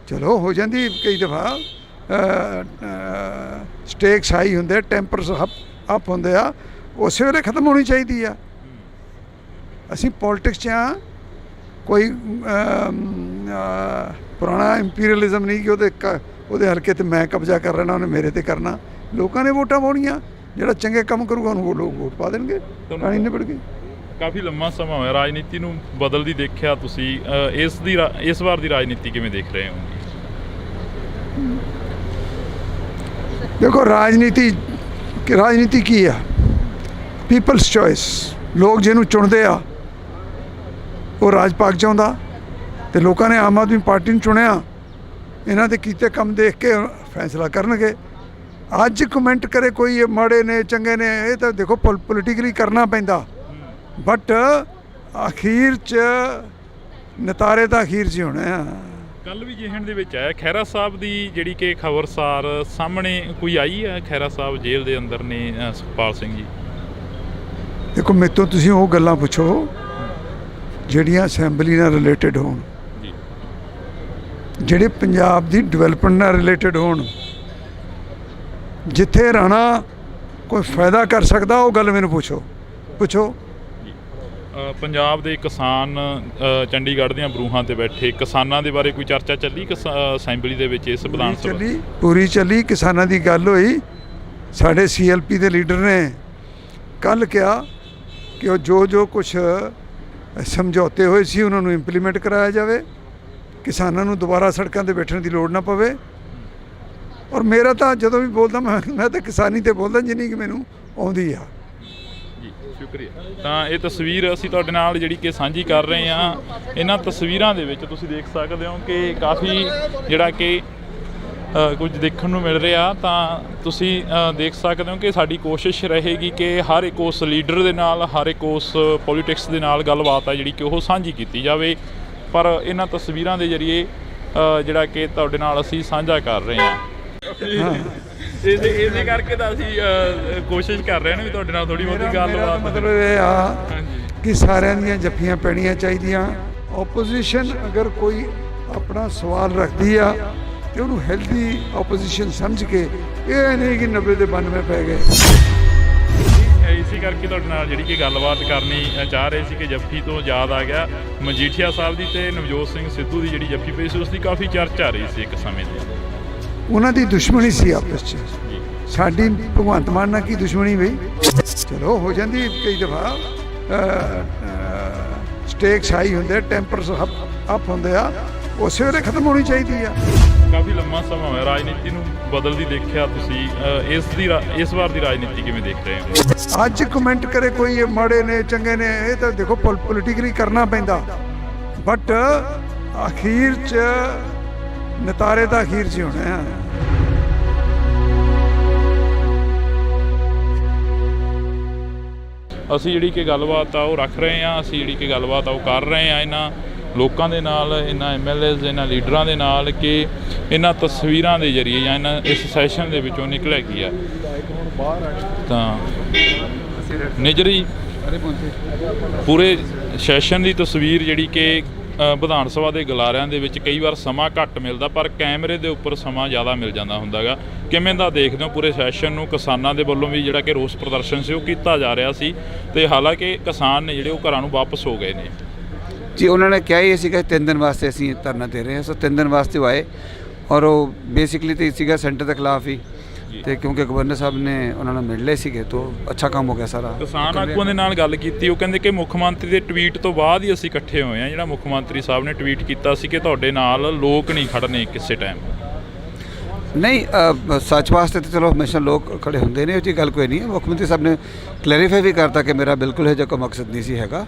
[SPEAKER 2] ਚਲੋ ਹੋ ਜਾਂਦੀ ਕਈ ਦਫਾ। ਸਟੇਕਸ ਹਾਈ ਹੁੰਦੇ, ਟੈਂਪਰਸ ਅਪ ਹੁੰਦੇ ਆ, ਉਸੇ ਵੇਲੇ ਖਤਮ ਹੋਣੀ ਚਾਹੀਦੀ ਆ। ਅਸੀਂ ਪੋਲੀਟਿਕਸ 'ਚ ਆ, ਕੋਈ ਪੁਰਾਣਾ ਇੰਪੀਰੀਅਲਿਜ਼ਮ ਨਹੀਂ ਕਿ ਉਹਦੇ ਹਲਕੇ 'ਤੇ ਮੈਂ ਕਬਜ਼ਾ ਕਰ ਲੈਣਾ, ਉਹਨੇ ਮੇਰੇ 'ਤੇ ਕਰਨਾ। ਲੋਕਾਂ ਨੇ ਵੋਟਾਂ ਪਾਉਣੀਆਂ, ਜਿਹੜਾ ਚੰਗੇ ਕੰਮ ਕਰੂਗਾ ਉਹਨੂੰ ਉਹ ਲੋਕ ਵੋਟ ਪਾ ਦੇਣਗੇ। ਕਹਾਣੀ ਨਿਬੜ ਗਈ।
[SPEAKER 1] ਕਾਫੀ ਲੰਮਾ ਸਮਾਂ ਹੋਇਆ ਰਾਜਨੀਤੀ ਨੂੰ ਬਦਲਦੀ ਦੇਖਿਆ ਤੁਸੀਂ। ਇਸ ਵਾਰ ਦੀ ਰਾਜਨੀਤੀ ਕਿਵੇਂ ਦੇਖ ਰਹੇ ਹੋ?
[SPEAKER 2] ਦੇਖੋ ਰਾਜਨੀਤੀ ਕੀ ਆ? People's choice. ਲੋਕ ਜਿਹਨੂੰ ਚੁਣਦੇ ਆ ਉਹ ਰਾਜ ਪਾਕ ਚਾਹੁੰਦਾ, ਤੇ ਲੋਕਾਂ ਨੇ ਆਮ ਆਦਮੀ ਪਾਰਟੀ ਨੂੰ ਚੁਣਿਆ। ਇਹਨਾਂ ਦੇ ਕੀਤੇ ਕੰਮ ਦੇਖ ਕੇ ਫੈਸਲਾ ਕਰਨਗੇ। ਅੱਜ ਕਮੈਂਟ ਕਰੇ ਕੋਈ ਇਹ ਮਾੜੇ ਨੇ ਚੰਗੇ ਨੇ, ਇਹ ਤਾਂ ਦੇਖੋ ਪੋਲੀਟੀਕਲੀ ਕਰਨਾ ਪੈਂਦਾ, ਬਟ ਅਖੀਰ 'ਚ ਨਤਾਰੇ ਤਾਂ ਅਖੀਰ 'ਚ ਹੀ ਹੋਣੇ ਆ।
[SPEAKER 1] ਕੱਲ੍ਹ ਵੀ ਜਿਹਣ ਦੇ ਵਿੱਚ ਆਇਆ ਖਹਿਰਾ ਸਾਹਿਬ ਦੀ ਜਿਹੜੀ ਕਿ ਖਬਰਸਾਰ ਸਾਹਮਣੇ ਕੋਈ ਆਈ ਹੈ। ਖਹਿਰਾ ਸਾਹਿਬ ਜੇਲ੍ਹ ਦੇ ਅੰਦਰ ਨੇ, ਸੁਖਪਾਲ ਸਿੰਘ ਜੀ।
[SPEAKER 2] ਦੇਖੋ ਮੇਰੇ ਤੋਂ ਤੁਸੀਂ ਉਹ ਗੱਲਾਂ ਪੁੱਛੋ ਜਿਹੜੀਆਂ ਅਸੈਂਬਲੀ ਨਾਲ ਰਿਲੇਟਡ ਹੋਣ, ਜਿਹੜੇ ਪੰਜਾਬ ਦੀ ਡਿਵੈਲਪਮੈਂਟ ਨਾਲ ਰਿਲੇਟਡ ਹੋਣ। ਜਿੱਥੇ ਰਾਣਾ ਕੋਈ ਫਾਇਦਾ ਕਰ ਸਕਦਾ ਉਹ ਗੱਲ ਮੈਨੂੰ ਪੁੱਛੋ।
[SPEAKER 1] ਪੰਜਾਬ ਦੇ ਕਿਸਾਨ ਚੰਡੀਗੜ੍ਹ ਦੀਆਂ ਬਰੂਹਾਂ ਤੇ ਬੈਠੇ ਕਿਸਾਨਾਂ ਦੇ ਬਾਰੇ ਕੋਈ ਚਰਚਾ ਚੱਲੀ ਅਸੈਂਬਲੀ ਦੇ ਵਿੱਚ? ਇਸ ਵਿਧਾਨ ਸਭਾ
[SPEAKER 2] ਪੂਰੀ ਚੱਲੀ। ਕਿਸਾਨਾਂ ਦੀ ਗੱਲ ਹੋਈ। ਸਾਡੇ CLP ਦੇ ਲੀਡਰ ਨੇ ਕੱਲ੍ਹ ਕਿਹਾ ਕਿ ਉਹ ਜੋ ਕੁਛ ਸਮਝੌਤੇ ਹੋਏ ਸੀ ਉਹਨਾਂ ਨੂੰ ਇੰਪਲੀਮੈਂਟ ਕਰਾਇਆ ਜਾਵੇ, ਕਿਸਾਨਾਂ ਨੂੰ ਦੁਬਾਰਾ ਸੜਕਾਂ 'ਤੇ ਬੈਠਣ ਦੀ ਲੋੜ ਨਾ ਪਵੇ। ਔਰ ਮੇਰਾ ਤਾਂ ਜਦੋਂ ਵੀ ਬੋਲਦਾ ਮੈਂ ਤਾਂ ਕਿਸਾਨੀ 'ਤੇ ਬੋਲਦਾ ਜਿੰਨੀ ਕਿ ਮੈਨੂੰ ਆਉਂਦੀ ਆ।
[SPEAKER 1] ਸ਼ੁਕਰੀਆ। ਤਾਂ ਇਹ ਤਸਵੀਰ ਅਸੀਂ ਤੁਹਾਡੇ ਨਾਲ ਜਿਹੜੀ ਕਿ ਸਾਂਝੀ ਕਰ ਰਹੇ ਹਾਂ। ਇਹਨਾਂ ਤਸਵੀਰਾਂ ਦੇ ਵਿੱਚ ਤੁਸੀਂ ਦੇਖ ਸਕਦੇ ਹੋ ਕਿ ਕਾਫੀ ਜਿਹੜਾ ਕਿ ਕੁਝ ਦੇਖਣ ਨੂੰ ਮਿਲ ਰਿਹਾ। ਤਾਂ ਤੁਸੀਂ ਦੇਖ ਸਕਦੇ ਹੋ ਕਿ ਸਾਡੀ ਕੋਸ਼ਿਸ਼ ਰਹੇਗੀ ਕਿ ਹਰ ਇੱਕ ਉਸ ਲੀਡਰ ਦੇ ਨਾਲ, ਹਰ ਇੱਕ ਉਸ ਪੋਲੀਟਿਕਸ ਦੇ ਨਾਲ ਗੱਲਬਾਤ ਹੈ ਜਿਹੜੀ ਕਿ ਉਹ ਸਾਂਝੀ ਕੀਤੀ ਜਾਵੇ। ਪਰ ਇਹਨਾਂ ਤਸਵੀਰਾਂ ਦੇ ਜ਼ਰੀਏ ਜਿਹੜਾ ਕਿ ਤੁਹਾਡੇ ਨਾਲ ਅਸੀਂ ਸਾਂਝਾ ਕਰ ਰਹੇ ਹਾਂ। ਇਸੇ ਕਰਕੇ ਤਾਂ ਅਸੀਂ ਕੋਸ਼ਿਸ਼ ਕਰ ਰਹੇ ਹਾਂ ਵੀ ਤੁਹਾਡੇ ਨਾਲ ਥੋੜੀ ਬਹੁਤੀ ਗੱਲਬਾਤ।
[SPEAKER 2] ਮਤਲਬ ਇਹ ਆ ਕਿ ਸਾਰਿਆਂ ਦੀਆਂ ਜੱਫੀਆਂ ਪੈਣੀਆਂ ਚਾਹੀਦੀਆਂ। ਆਪੋਜੀਸ਼ਨ ਅਗਰ ਕੋਈ ਆਪਣਾ ਸਵਾਲ ਰੱਖਦੀ ਆ ਤੇ ਉਹਨੂੰ ਹੈਲਦੀ ਆਪੋਜੀਸ਼ਨ ਸਮਝ ਕੇ, ਇਹ ਨਹੀਂ ਕਿ 90 ਦੇ 92 ਪੈ ਗਏ।
[SPEAKER 1] ਇਸੇ ਕਰਕੇ ਤੁਹਾਡੇ ਨਾਲ ਜਿਹੜੀ ਕਿ ਗੱਲਬਾਤ ਕਰਨੀ ਚਾਹ ਰਹੇ ਸੀ ਕਿ ਜੱਫੀ ਤੋਂ ਯਾਦ ਆ ਗਿਆ ਮਜੀਠੀਆ ਸਾਹਿਬ ਦੀ ਤੇ ਨਵਜੋਤ ਸਿੰਘ ਸਿੱਧੂ ਦੀ ਜਿਹੜੀ ਜੱਫੀ ਪਈ ਸੀ, ਉਸ ਦੀ ਕਾਫੀ ਚਰਚਾ ਰਹੀ ਸੀ ਇੱਕ ਸਮੇਂ ਤੇ। ਉਹਨਾਂ
[SPEAKER 2] ਦੀ ਦੁਸ਼ਮਣੀ ਸੀ ਆਪਸ 'ਚ। ਸਾਡੀ ਭਗਵੰਤ ਮਾਨ ਨਾਲ ਕੀ ਦੁਸ਼ਮਣੀ ਬਈ? ਚਲੋ ਹੋ ਜਾਂਦੀ ਕਈ ਦਫਾ, ਸਟੇਕਸ ਹਾਈ ਹੁੰਦੇ, ਟੈਂਪਰਸ ਅਪ ਹੁੰਦੇ ਆ, ਉਸੇ ਵੇਲੇ ਖਤਮ ਹੋਣੀ ਚਾਹੀਦੀ ਆ।
[SPEAKER 1] ਕਾਫੀ ਲੰਮਾ ਸਮਾਂ ਹੋਇਆ ਰਾਜਨੀਤੀ ਨੂੰ ਬਦਲਦੀ ਦੇਖਿਆ ਤੁਸੀਂ, ਇਸ ਵਾਰ ਦੀ ਰਾਜਨੀਤੀ ਕਿਵੇਂ ਦੇਖ ਰਹੇ ਹੋ?
[SPEAKER 2] ਅੱਜ ਕਮੈਂਟ ਕਰੇ ਕੋਈ ਇਹ ਮਾੜੇ ਨੇ ਚੰਗੇ ਨੇ, ਇਹ ਤਾਂ ਦੇਖੋ ਪੋਲੀਟਿਕਲੀ ਕਰਨਾ ਪੈਂਦਾ, ਬਟ ਅਖੀਰ 'ਚ ਨਤਾਰੇ ਤਾਂ ਅਖੀਰ 'ਚ ਹੋਣੇ ਆ।
[SPEAKER 1] ਅਸੀਂ ਜਿਹੜੀ ਕਿ ਗੱਲਬਾਤ ਆ ਉਹ ਰੱਖ ਰਹੇ ਹਾਂ, ਅਸੀਂ ਜਿਹੜੀ ਕਿ ਗੱਲਬਾਤ ਆ ਉਹ ਕਰ ਰਹੇ ਹਾਂ ਇਹਨਾਂ ਲੋਕਾਂ ਦੇ ਨਾਲ, ਇਹਨਾਂ MLAs, ਇਹਨਾਂ ਲੀਡਰਾਂ ਦੇ ਨਾਲ ਕਿ ਇਹਨਾਂ ਤਸਵੀਰਾਂ ਦੇ ਜ਼ਰੀਏ ਜਾਂ ਇਹਨਾਂ ਇਸ ਸੈਸ਼ਨ ਦੇ ਵਿੱਚੋਂ ਨਿਕਲਿਆ ਕੀ ਆ। ਤਾਂ ਨਿਜਰੀ ਪੂਰੇ ਸੈਸ਼ਨ ਦੀ ਤਸਵੀਰ ਜਿਹੜੀ ਕਿ ਵਿਧਾਨ ਸਭਾ ਦੇ ਗਲਾਰਿਆਂ ਦੇ ਵਿੱਚ ਕਈ ਵਾਰ ਸਮਾਂ ਘੱਟ ਮਿਲਦਾ, ਪਰ ਕੈਮਰੇ ਦੇ ਉੱਪਰ ਸਮਾਂ ਜ਼ਿਆਦਾ ਮਿਲ ਜਾਂਦਾ ਹੁੰਦਾ ਗਾ। ਕਿਵੇਂ ਦਾ ਦੇਖਦੇ ਹੋ ਪੂਰੇ ਸੈਸ਼ਨ ਨੂੰ? ਕਿਸਾਨਾਂ ਦੇ ਵੱਲੋਂ ਵੀ ਜਿਹੜਾ ਕਿ ਰੋਸ ਪ੍ਰਦਰਸ਼ਨ ਸੀ ਉਹ ਕੀਤਾ ਜਾ ਰਿਹਾ ਸੀ, ਤੇ ਹਾਲਾਂਕਿ ਕਿਸਾਨ ਨੇ ਜਿਹੜੇ ਉਹ ਘਰਾਂ ਨੂੰ ਵਾਪਸ ਹੋ ਗਏ ਨੇ।
[SPEAKER 3] ਜੀ ਉਹਨਾਂ ਨੇ ਕਿਹਾ ਹੀ ਸੀਗਾ 3 ਦਿਨ ਵਾਸਤੇ ਅਸੀਂ ਧਰਨਾ ਦੇ ਰਹੇ ਹਾਂ, ਸੋ 3 ਦਿਨ ਵਾਸਤੇ ਉਹ ਆਏ, ਔਰ ਉਹ ਬੇਸਿਕਲੀ ਤਾਂ ਸੀਗਾ ਸੈਂਟਰ ਦੇ ਖਿਲਾਫ ਹੀ, ਤੇ ਕਿਉਂਕਿ ਗਵਰਨਰ ਸਾਹਿਬ ਨੇ ਉਹਨਾਂ ਨੂੰ ਮਿਲ ਲਏ ਸੀਗੇ, ਤਾਂ ਅੱਛਾ ਕੰਮ ਹੋ ਗਿਆ ਸਾਰਾ।
[SPEAKER 1] ਕਿਸਾਨ ਆਗੂਆਂ ਦੇ ਨਾਲ ਗੱਲ ਕੀਤੀ, ਉਹ ਕਹਿੰਦੇ ਕਿ ਮੁੱਖ ਮੰਤਰੀ ਦੇ ਟਵੀਟ ਤੋਂ ਬਾਅਦ ਹੀ ਅਸੀਂ ਇਕੱਠੇ ਹੋਏ ਹਾਂ। ਜਿਹੜਾ ਮੁੱਖ ਮੰਤਰੀ ਸਾਹਿਬ ਨੇ ਟਵੀਟ ਕੀਤਾ ਸੀ ਕਿ ਤੁਹਾਡੇ ਨਾਲ ਲੋਕ ਨਹੀਂ ਖੜਨੇ ਕਿਸੇ ਟਾਈਮ।
[SPEAKER 3] ਨਹੀਂ, ਸੱਚ ਵਾਸਤੇ ਤਾਂ ਚਲੋ ਹਮੇਸ਼ਾ ਲੋਕ ਖੜੇ ਹੁੰਦੇ ਨੇ, ਉਹ 'ਚ ਗੱਲ ਕੋਈ ਨਹੀਂ ਹੈ। ਮੁੱਖ ਮੰਤਰੀ ਸਾਹਿਬ ਨੇ ਕਲੈਰੀਫਾਈ ਵੀ ਕਰਤਾ ਕਿ ਮੇਰਾ ਬਿਲਕੁਲ ਇਹ ਜਿਹਾ ਕੋਈ ਮਕਸਦ ਨਹੀਂ ਸੀ ਹੈਗਾ।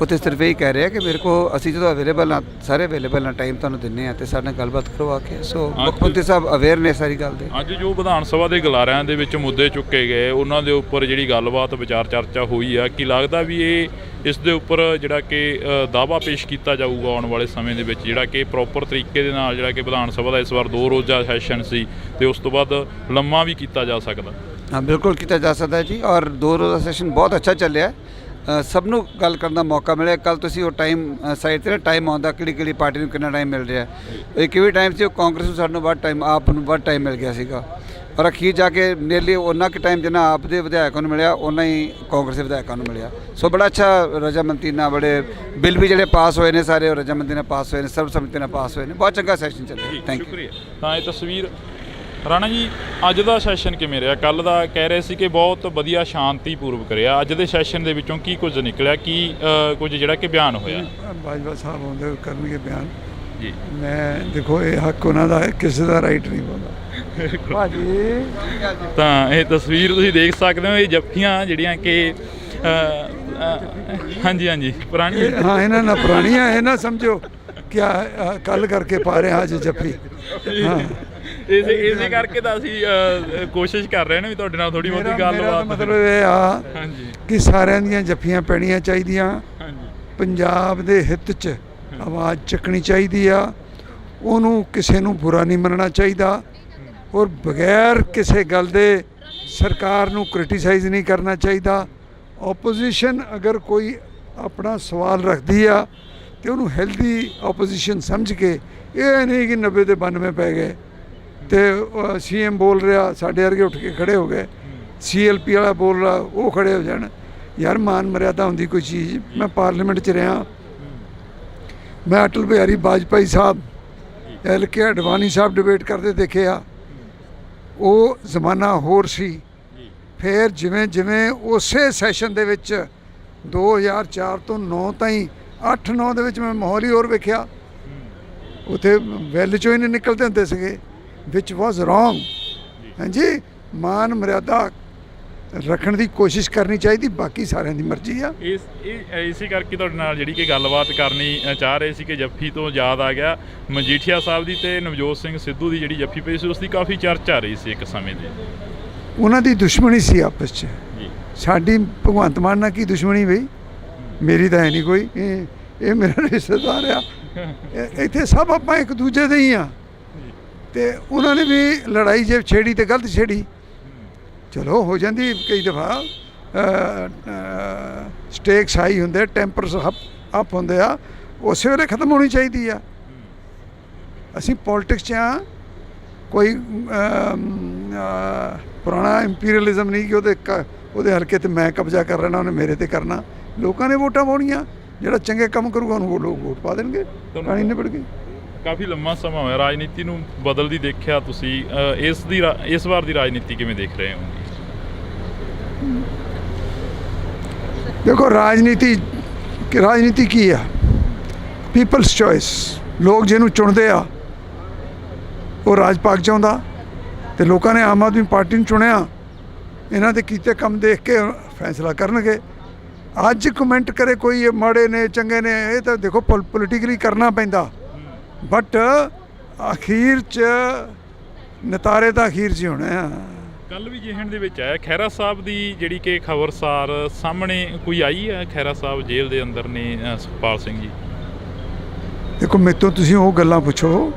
[SPEAKER 3] ਉਹ ਤਾਂ ਸਿਰਫ ਇਹ ਕਹਿ ਰਿਹਾ ਕਿ ਮੇਰੇ ਕੋ ਅਸੀਂ ਜਦੋਂ ਅਵੇਲੇਬਲ ਹਾਂ, ਸਾਰੇ ਅਵੇਲੇਬਲ ਹਾਂ, ਟਾਈਮ ਤੁਹਾਨੂੰ ਦਿੰਦੇ ਹਾਂ, ਅਤੇ ਸਾਡੇ ਨਾਲ ਗੱਲਬਾਤ ਕਰਵਾ ਕੇ। ਸੋ ਮੁੱਖ ਮੰਤਰੀ ਸਾਹਿਬ ਅਵੇਅਰ ਨੇ ਸਾਰੀ ਗੱਲ ਦੇ।
[SPEAKER 1] ਅੱਜ ਜੋ ਵਿਧਾਨ ਸਭਾ ਦੇ ਗਲਾਰਿਆਂ ਦੇ ਵਿੱਚ ਮੁੱਦੇ ਚੁੱਕੇ ਗਏ, ਉਹਨਾਂ ਦੇ ਉੱਪਰ ਜਿਹੜੀ ਗੱਲਬਾਤ ਵਿਚਾਰ ਚਰਚਾ ਹੋਈ ਆ, ਕੀ ਲੱਗਦਾ ਵੀ ਇਸ ਦੇ ਉੱਪਰ ਜਿਹੜਾ ਕਿ ਦਾਅਵਾ ਪੇਸ਼ ਕੀਤਾ ਜਾਊਗਾ ਆਉਣ ਵਾਲੇ ਸਮੇਂ ਦੇ ਵਿੱਚ, ਜਿਹੜਾ ਕਿ ਪ੍ਰੋਪਰ ਤਰੀਕੇ ਦੇ ਨਾਲ ਜਿਹੜਾ ਕਿ ਵਿਧਾਨ ਸਭਾ ਦਾ ਇਸ ਵਾਰ 2 ਰੋਜ਼ਾ ਸੈਸ਼ਨ ਸੀ ਤੇ ਉਸ ਤੋਂ ਬਾਅਦ ਲੰਮਾ ਵੀ ਕੀਤਾ ਜਾ ਸਕਦਾ?
[SPEAKER 3] ਹਾਂ, ਬਿਲਕੁਲ ਕੀਤਾ ਜਾ ਸਕਦਾ ਜੀ, ਔਰ 2 ਰੋਜ਼ਾ ਸੈਸ਼ਨ ਬਹੁਤ ਅੱਛਾ ਚੱਲਿਆ। ਸਭ ਨੂੰ ਗੱਲ ਕਰਨ ਦਾ ਮੌਕਾ ਮਿਲਿਆ। ਕੱਲ੍ਹ ਤੁਸੀਂ ਉਹ ਟਾਈਮ ਸਾਈਡ 'ਤੇ ਟਾਈਮ ਆਉਂਦਾ ਕਿਹੜੀ ਟਾਈਮ ਨੂੰ ਕਿੰਨਾ ਟਾਈਮ ਮਿਲ ਰਿਹਾ। ਇੱਕ ਵੀ ਟਾਈਮ ਸੀ ਉਹ ਕਾਂਗਰਸ ਨੂੰ ਸਾਨੂੰ ਵੱਧ ਟਾਈਮ, ਆਪ ਨੂੰ ਵੱਧ ਟਾਈਮ ਮਿਲ ਗਿਆ ਸੀਗਾ, ਔਰ ਅਖੀਰ ਜਾ ਕੇ ਨੀਅਰਲੀ ਉਹਨਾਂ ਕੁ ਟਾਈਮ ਜਿੰਨਾ ਆਪ ਦੇ ਵਿਧਾਇਕਾਂ ਨੂੰ ਮਿਲਿਆ, ਉਹਨਾਂ ਹੀ ਕਾਂਗਰਸ ਦੇ ਵਿਧਾਇਕਾਂ ਨੂੰ ਮਿਲਿਆ। ਸੋ ਬੜਾ ਅੱਛਾ ਰਜਾਮੰਦੀ ਨਾਲ ਬੜੇ ਬਿੱਲ ਵੀ ਜਿਹੜੇ ਪਾਸ ਹੋਏ ਨੇ ਸਾਰੇ ਉਹ ਰਜਾਮੰਦੀ ਨਾਲ ਪਾਸ ਹੋਏ ਨੇ, ਸਰਬਸੰਮਤੀ ਨਾਲ ਪਾਸ ਹੋਏ ਨੇ। ਬਹੁਤ ਚੰਗਾ ਸੈਸ਼ਨ ਚੱਲਿਆ। Thank you.
[SPEAKER 1] ਤਾਂ ਇਹ ਤਸਵੀਰ ਰਾਣਾ ਜੀ, ਅੱਜ ਦਾ ਸੈਸ਼ਨ ਕਿਵੇਂ ਰਿਹਾ? ਕੱਲ੍ਹ ਦਾ ਕਹਿ ਰਹੇ ਸੀ ਕਿ ਬਹੁਤ ਵਧੀਆ ਸ਼ਾਂਤੀਪੂਰਵਕ ਰਿਹਾ, ਅੱਜ ਦੇ ਸੈਸ਼ਨ ਦੇ ਵਿੱਚੋਂ ਕੀ ਕੁਝ ਨਿਕਲਿਆ, ਕੀ ਕੁਝ ਜਿਹੜਾ ਕਿ ਬਿਆਨ ਹੋਇਆ?
[SPEAKER 2] ਬਾਜਵਾ ਸਾਹਿਬ ਆਉਂਦੇ ਕਰਨਗੇ ਬਿਆਨ
[SPEAKER 1] ਜੀ।
[SPEAKER 2] ਮੈਂ ਦੇਖੋ ਇਹ ਹੱਕ ਉਹਨਾਂ ਦਾ ਹੈ, ਕਿਸੇ ਦਾ ਰਾਈਟ ਨਹੀਂ ਬਣਦਾ ਭਾਜੀ।
[SPEAKER 1] ਤਾਂ ਇਹ ਤਸਵੀਰ ਤੁਸੀਂ ਦੇਖ ਸਕਦੇ ਹੋ, ਇਹ ਜੱਫੀਆਂ ਜਿਹੜੀਆਂ ਕਿ ਹਾਂਜੀ ਪੁਰਾਣੀ,
[SPEAKER 2] ਹਾਂ ਇਹਨਾਂ ਨਾਲ ਪੁਰਾਣੀਆਂ, ਇਹ ਨਾ ਸਮਝੋ ਕਿਆ ਕੱਲ ਕਰਕੇ ਪਾ ਰਹੇ ਅੱਜ ਜੱਫੀ। ਹਾਂ,
[SPEAKER 1] ਇਸੇ ਕਰਕੇ ਤਾਂ ਅਸੀਂ ਕੋਸ਼ਿਸ਼ ਕਰ ਰਹੇ ਨੇ ਵੀ ਤੁਹਾਡੇ ਨਾਲ ਥੋੜੀ ਬਹੁਤੀ ਗੱਲਬਾਤ।
[SPEAKER 2] ਮਤਲਬ ਇਹ ਆ ਕਿ ਸਾਰਿਆਂ ਦੀਆਂ ਜੱਫੀਆਂ ਪੈਣੀਆਂ ਚਾਹੀਦੀਆਂ। ਪੰਜਾਬ ਦੇ ਹਿੱਤ 'ਚ ਆਵਾਜ਼ ਚੱਕਣੀ ਚਾਹੀਦੀ ਆ, ਉਹਨੂੰ ਕਿਸੇ ਨੂੰ ਬੁਰਾ ਨਹੀਂ ਮੰਨਣਾ ਚਾਹੀਦਾ, ਔਰ ਬਗੈਰ ਕਿਸੇ ਗੱਲ ਦੇ ਸਰਕਾਰ ਨੂੰ ਕ੍ਰਿਟੀਸਾਈਜ਼ ਨਹੀਂ ਕਰਨਾ ਚਾਹੀਦਾ। ਆਪੋਜੀਸ਼ਨ ਅਗਰ ਕੋਈ ਆਪਣਾ ਸਵਾਲ ਰੱਖਦੀ ਆ ਤੇ ਉਹਨੂੰ ਹੈਲਦੀ ਆਪੋਜੀਸ਼ਨ ਸਮਝ ਕੇ, ਇਹ ਨਹੀਂ ਕਿ 90 ਦੇ 92 ਪੈ ਗਏ ਤੇ CM ਬੋਲ ਰਿਹਾ ਸਾਡੇ ਵਰਗੇ ਉੱਠ ਕੇ ਖੜੇ ਹੋ ਗਏ, CLP ਵਾਲਾ ਬੋਲ ਰਿਹਾ ਉਹ ਖੜੇ ਹੋ ਜਾਣ। ਯਾਰ ਮਾਨ ਮਰਿਆਦਾ ਹੁੰਦੀ ਕੋਈ ਚੀਜ਼। ਮੈਂ ਪਾਰਲੀਮੈਂਟ 'ਚ ਰਿਹਾ, ਮੈਂ ਅਟਲ ਬਿਹਾਰੀ ਵਾਜਪਾਈ ਸਾਹਿਬ, LK ਅਡਵਾਨੀ ਸਾਹਿਬ ਡਿਬੇਟ ਕਰਦੇ ਦੇਖੇ ਆ। ਉਹ ਜ਼ਮਾਨਾ ਹੋਰ ਸੀ। ਫਿਰ ਜਿਵੇਂ ਜਿਵੇਂ ਉਸੇ ਸੈਸ਼ਨ ਦੇ ਵਿੱਚ 2004 ਤੋਂ 9 ਤਾਈਂ 8-9 ਦੇ ਵਿੱਚ ਮੈਂ ਮਾਹੌਲ ਹੀ ਹੋਰ ਵੇਖਿਆ। ਉੱਥੇ ਵੈਲ 'ਚੋਂ ਹੀ ਨਹੀਂ ਨਿਕਲਦੇ ਹੁੰਦੇ ਸੀਗੇ, ਵਿਚ ਵਾਜ਼ ਰੋਂਗ। ਹਾਂਜੀ, ਮਾਨ ਮਰਿਆਦਾ ਰੱਖਣ ਦੀ ਕੋਸ਼ਿਸ਼ ਕਰਨੀ ਚਾਹੀਦੀ, ਬਾਕੀ ਸਾਰਿਆਂ ਦੀ ਮਰਜ਼ੀ ਆ।
[SPEAKER 1] ਇਸੇ ਕਰਕੇ ਤੁਹਾਡੇ ਨਾਲ ਜਿਹੜੀ ਕਿ ਗੱਲਬਾਤ ਕਰਨੀ ਚਾਹ ਰਹੇ ਸੀ ਕਿ ਜੱਫੀ ਤੋਂ ਯਾਦ ਆ ਗਿਆ ਮਜੀਠੀਆ ਸਾਹਿਬ ਦੀ ਤੇ ਨਵਜੋਤ ਸਿੰਘ ਸਿੱਧੂ ਦੀ ਜਿਹੜੀ ਜੱਫੀ ਪਈ ਸੀ ਉਸ ਦੀ ਕਾਫੀ ਚਰਚਾ ਰਹੀ ਸੀ ਇੱਕ ਸਮੇਂ ਦੀ।
[SPEAKER 2] ਉਹਨਾਂ ਦੀ ਦੁਸ਼ਮਣੀ ਸੀ ਆਪਸ 'ਚ, ਸਾਡੀ ਭਗਵੰਤ ਮਾਨ ਨਾਲ ਕੀ ਦੁਸ਼ਮਣੀ ਬਈ? ਮੇਰੀ ਤਾਂ ਹੈ ਨਹੀਂ ਕੋਈ, ਇਹ ਮੇਰਾ ਰਿਸ਼ਤੇਦਾਰ ਆ, ਇੱਥੇ ਸਭ ਆਪਾਂ ਇੱਕ ਦੂਜੇ ਦੇ ਹੀ ਆ। ਤੇ ਉਹਨਾਂ ਨੇ ਵੀ ਲੜਾਈ ਜੇ ਛੇੜੀ ਤੇ ਗਲਤ ਛੇੜੀ, ਚਲੋ ਹੋ ਜਾਂਦੀ ਕਈ ਦਫਾ, ਸਟੇਕਸ ਹਾਈ ਹੁੰਦੇ, ਟੈਂਪਰਸ ਅਪ ਹੁੰਦੇ ਆ, ਉਸੇ ਵੇਲੇ ਖਤਮ ਹੋਣੀ ਚਾਹੀਦੀ ਆ। ਅਸੀਂ ਪੋਲਿਟਿਕਸ 'ਚ ਆ, ਕੋਈ ਪੁਰਾਣਾ ਇੰਪੀਰੀਅਲਿਜ਼ਮ ਨਹੀਂ ਕਿ ਉਹਦੇ ਹਲਕੇ ਤੇ ਮੈਂ ਕਬਜ਼ਾ ਕਰ ਲੈਣਾ, ਉਹਨੇ ਮੇਰੇ ਤੇ ਕਰਨਾ। ਲੋਕਾਂ ਨੇ ਵੋਟਾਂ ਪਾਉਣੀਆਂ, ਜਿਹੜਾ ਚੰਗੇ ਕੰਮ ਕਰੂਗਾ ਉਹਨੂੰ ਲੋਕ ਵੋਟ ਪਾ ਦੇਣਗੇ, ਕਹਾਣੀ ਨਿਬੜ ਗਈ।
[SPEAKER 1] ਕਾਫੀ ਲੰਮਾ ਸਮਾਂ ਹੋਇਆ ਰਾਜਨੀਤੀ ਨੂੰ ਬਦਲਦੀ ਦੇਖਿਆ ਤੁਸੀਂ, ਇਸ ਵਾਰ ਦੀ ਰਾਜਨੀਤੀ ਕਿਵੇਂ ਦੇਖ ਰਹੇ ਹੋ?
[SPEAKER 2] ਦੇਖੋ ਰਾਜਨੀਤੀ ਕੀ ਆ? ਪੀਪਲਸ ਚੋਇਸ, ਲੋਕ ਜਿਹਨੂੰ ਚੁਣਦੇ ਆ ਉਹ ਰਾਜ ਪਾਕ ਚਾਹੁੰਦਾ, ਤੇ ਲੋਕਾਂ ਨੇ ਆਮ ਆਦਮੀ ਪਾਰਟੀ ਨੂੰ ਚੁਣਿਆ, ਇਹਨਾਂ ਦੇ ਕੀਤੇ ਕੰਮ ਦੇਖ ਕੇ ਫੈਸਲਾ ਕਰਨਗੇ। ਅੱਜ ਕਮੈਂਟ ਕਰੇ ਕੋਈ ਇਹ ਮਾੜੇ ਨੇ ਚੰਗੇ ਨੇ, ਇਹ ਤਾਂ ਦੇਖੋ ਪੋਲੀਟੀਕਲੀ ਕਰਨਾ ਪੈਂਦਾ, ਬਟ ਅਖੀਰ 'ਚ ਨਤਾਰੇ ਤਾਂ ਅਖੀਰ 'ਚ ਹੋਣੇ ਆ।
[SPEAKER 1] ਕੱਲ ਵੀ ਜਿਹਨ ਦੇ ਵਿੱਚ ਆਇਆ ਖਹਿਰਾ ਸਾਹਿਬ ਦੀ ਜਿਹੜੀ ਕਿ ਖਬਰਸਾਰ ਸਾਹਮਣੇ ਕੋਈ ਆਈ ਹੈ, ਖਹਿਰਾ ਸਾਹਿਬ ਜੇਲ੍ਹ ਦੇ ਅੰਦਰ ਨੇ ਸੁਖਪਾਲ ਸਿੰਘ ਜੀ।
[SPEAKER 2] ਦੇਖੋ ਮੇਰੇ ਤੋਂ ਤੁਸੀਂ ਉਹ ਗੱਲਾਂ ਪੁੱਛੋ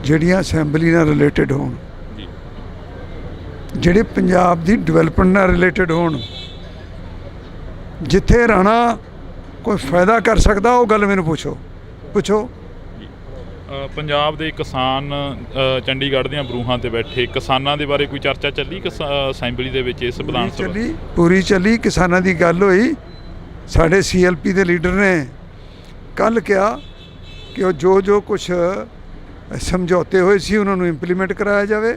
[SPEAKER 2] ਜਿਹੜੀਆਂ ਅਸੈਂਬਲੀ ਨਾਲ ਰਿਲੇਟਡ ਹੋਣ, ਜਿਹੜੇ ਪੰਜਾਬ ਦੀ ਡਿਵੈਲਪਮੈਂਟ ਨਾਲ ਰਿਲੇਟਡ ਹੋਣ, ਜਿੱਥੇ ਰਾਣਾ ਕੋਈ ਫਾਇਦਾ ਕਰ ਸਕਦਾ ਉਹ ਗੱਲ ਮੈਨੂੰ ਪੁੱਛੋ।
[SPEAKER 1] ਪੰਜਾਬ ਦੇ ਕਿਸਾਨ ਚੰਡੀਗੜ੍ਹ ਦੀਆਂ ਬਰੂਹਾਂ ਤੇ ਬੈਠੇ ਕਿਸਾਨਾਂ ਦੇ ਬਾਰੇ ਕੋਈ ਚਰਚਾ ਚੱਲੀ ਅਸੈਂਬਲੀ ਦੇ ਵਿੱਚ? ਇਸ ਵਿਧਾਨ ਸਭਾ
[SPEAKER 2] ਪੂਰੀ ਚੱਲੀ, ਕਿਸਾਨਾਂ ਦੀ ਗੱਲ ਹੋਈ। ਸਾਡੇ CLP ਦੇ ਲੀਡਰ ਨੇ ਕੱਲ੍ਹ ਕਿਹਾ ਕਿ ਉਹ ਜੋ ਕੁਛ ਸਮਝੌਤੇ ਹੋਏ ਸੀ ਉਹਨਾਂ ਨੂੰ ਇੰਪਲੀਮੈਂਟ ਕਰਾਇਆ ਜਾਵੇ,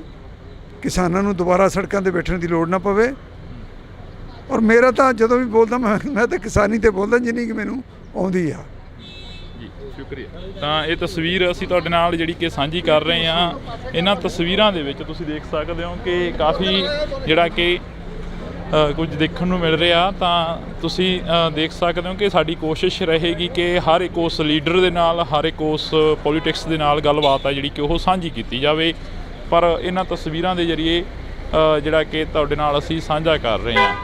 [SPEAKER 2] ਕਿਸਾਨਾਂ ਨੂੰ ਦੁਬਾਰਾ ਸੜਕਾਂ 'ਤੇ ਬੈਠਣ ਦੀ ਲੋੜ ਨਾ ਪਵੇ। ਔਰ ਮੇਰਾ ਤਾਂ ਜਦੋਂ ਵੀ ਬੋਲਦਾ ਮੈਂ ਤਾਂ ਕਿਸਾਨੀ 'ਤੇ ਬੋਲਦਾ ਜਿੰਨੀ ਕਿ ਮੈਨੂੰ ਆਉਂਦੀ ਆ।
[SPEAKER 1] ਸ਼ੁਕਰੀਆ। ਤਾਂ ਇਹ ਤਸਵੀਰ ਅਸੀਂ ਤੁਹਾਡੇ ਨਾਲ ਜਿਹੜੀ ਕਿ ਸਾਂਝੀ ਕਰ ਰਹੇ ਹਾਂ। ਇਹਨਾਂ ਤਸਵੀਰਾਂ ਦੇ ਵਿੱਚ ਤੁਸੀਂ ਦੇਖ ਸਕਦੇ ਹੋ ਕਿ ਕਾਫੀ ਜਿਹੜਾ ਕਿ ਕੁਝ ਦੇਖਣ ਨੂੰ ਮਿਲ ਰਿਹਾ। ਤਾਂ ਤੁਸੀਂ ਦੇਖ ਸਕਦੇ ਹੋ ਕਿ ਸਾਡੀ ਕੋਸ਼ਿਸ਼ ਰਹੇਗੀ ਕਿ ਹਰ ਇੱਕ ਉਸ ਲੀਡਰ ਦੇ ਨਾਲ, ਹਰ ਇੱਕ ਉਸ ਪੋਲੀਟਿਕਸ ਦੇ ਨਾਲ ਗੱਲਬਾਤ ਹੈ ਜਿਹੜੀ ਕਿ ਉਹ ਸਾਂਝੀ ਕੀਤੀ ਜਾਵੇ। ਪਰ ਇਹਨਾਂ ਤਸਵੀਰਾਂ ਦੇ ਜ਼ਰੀਏ ਜਿਹੜਾ ਕਿ ਤੁਹਾਡੇ ਨਾਲ ਅਸੀਂ ਸਾਂਝਾ ਕਰ ਰਹੇ ਹਾਂ।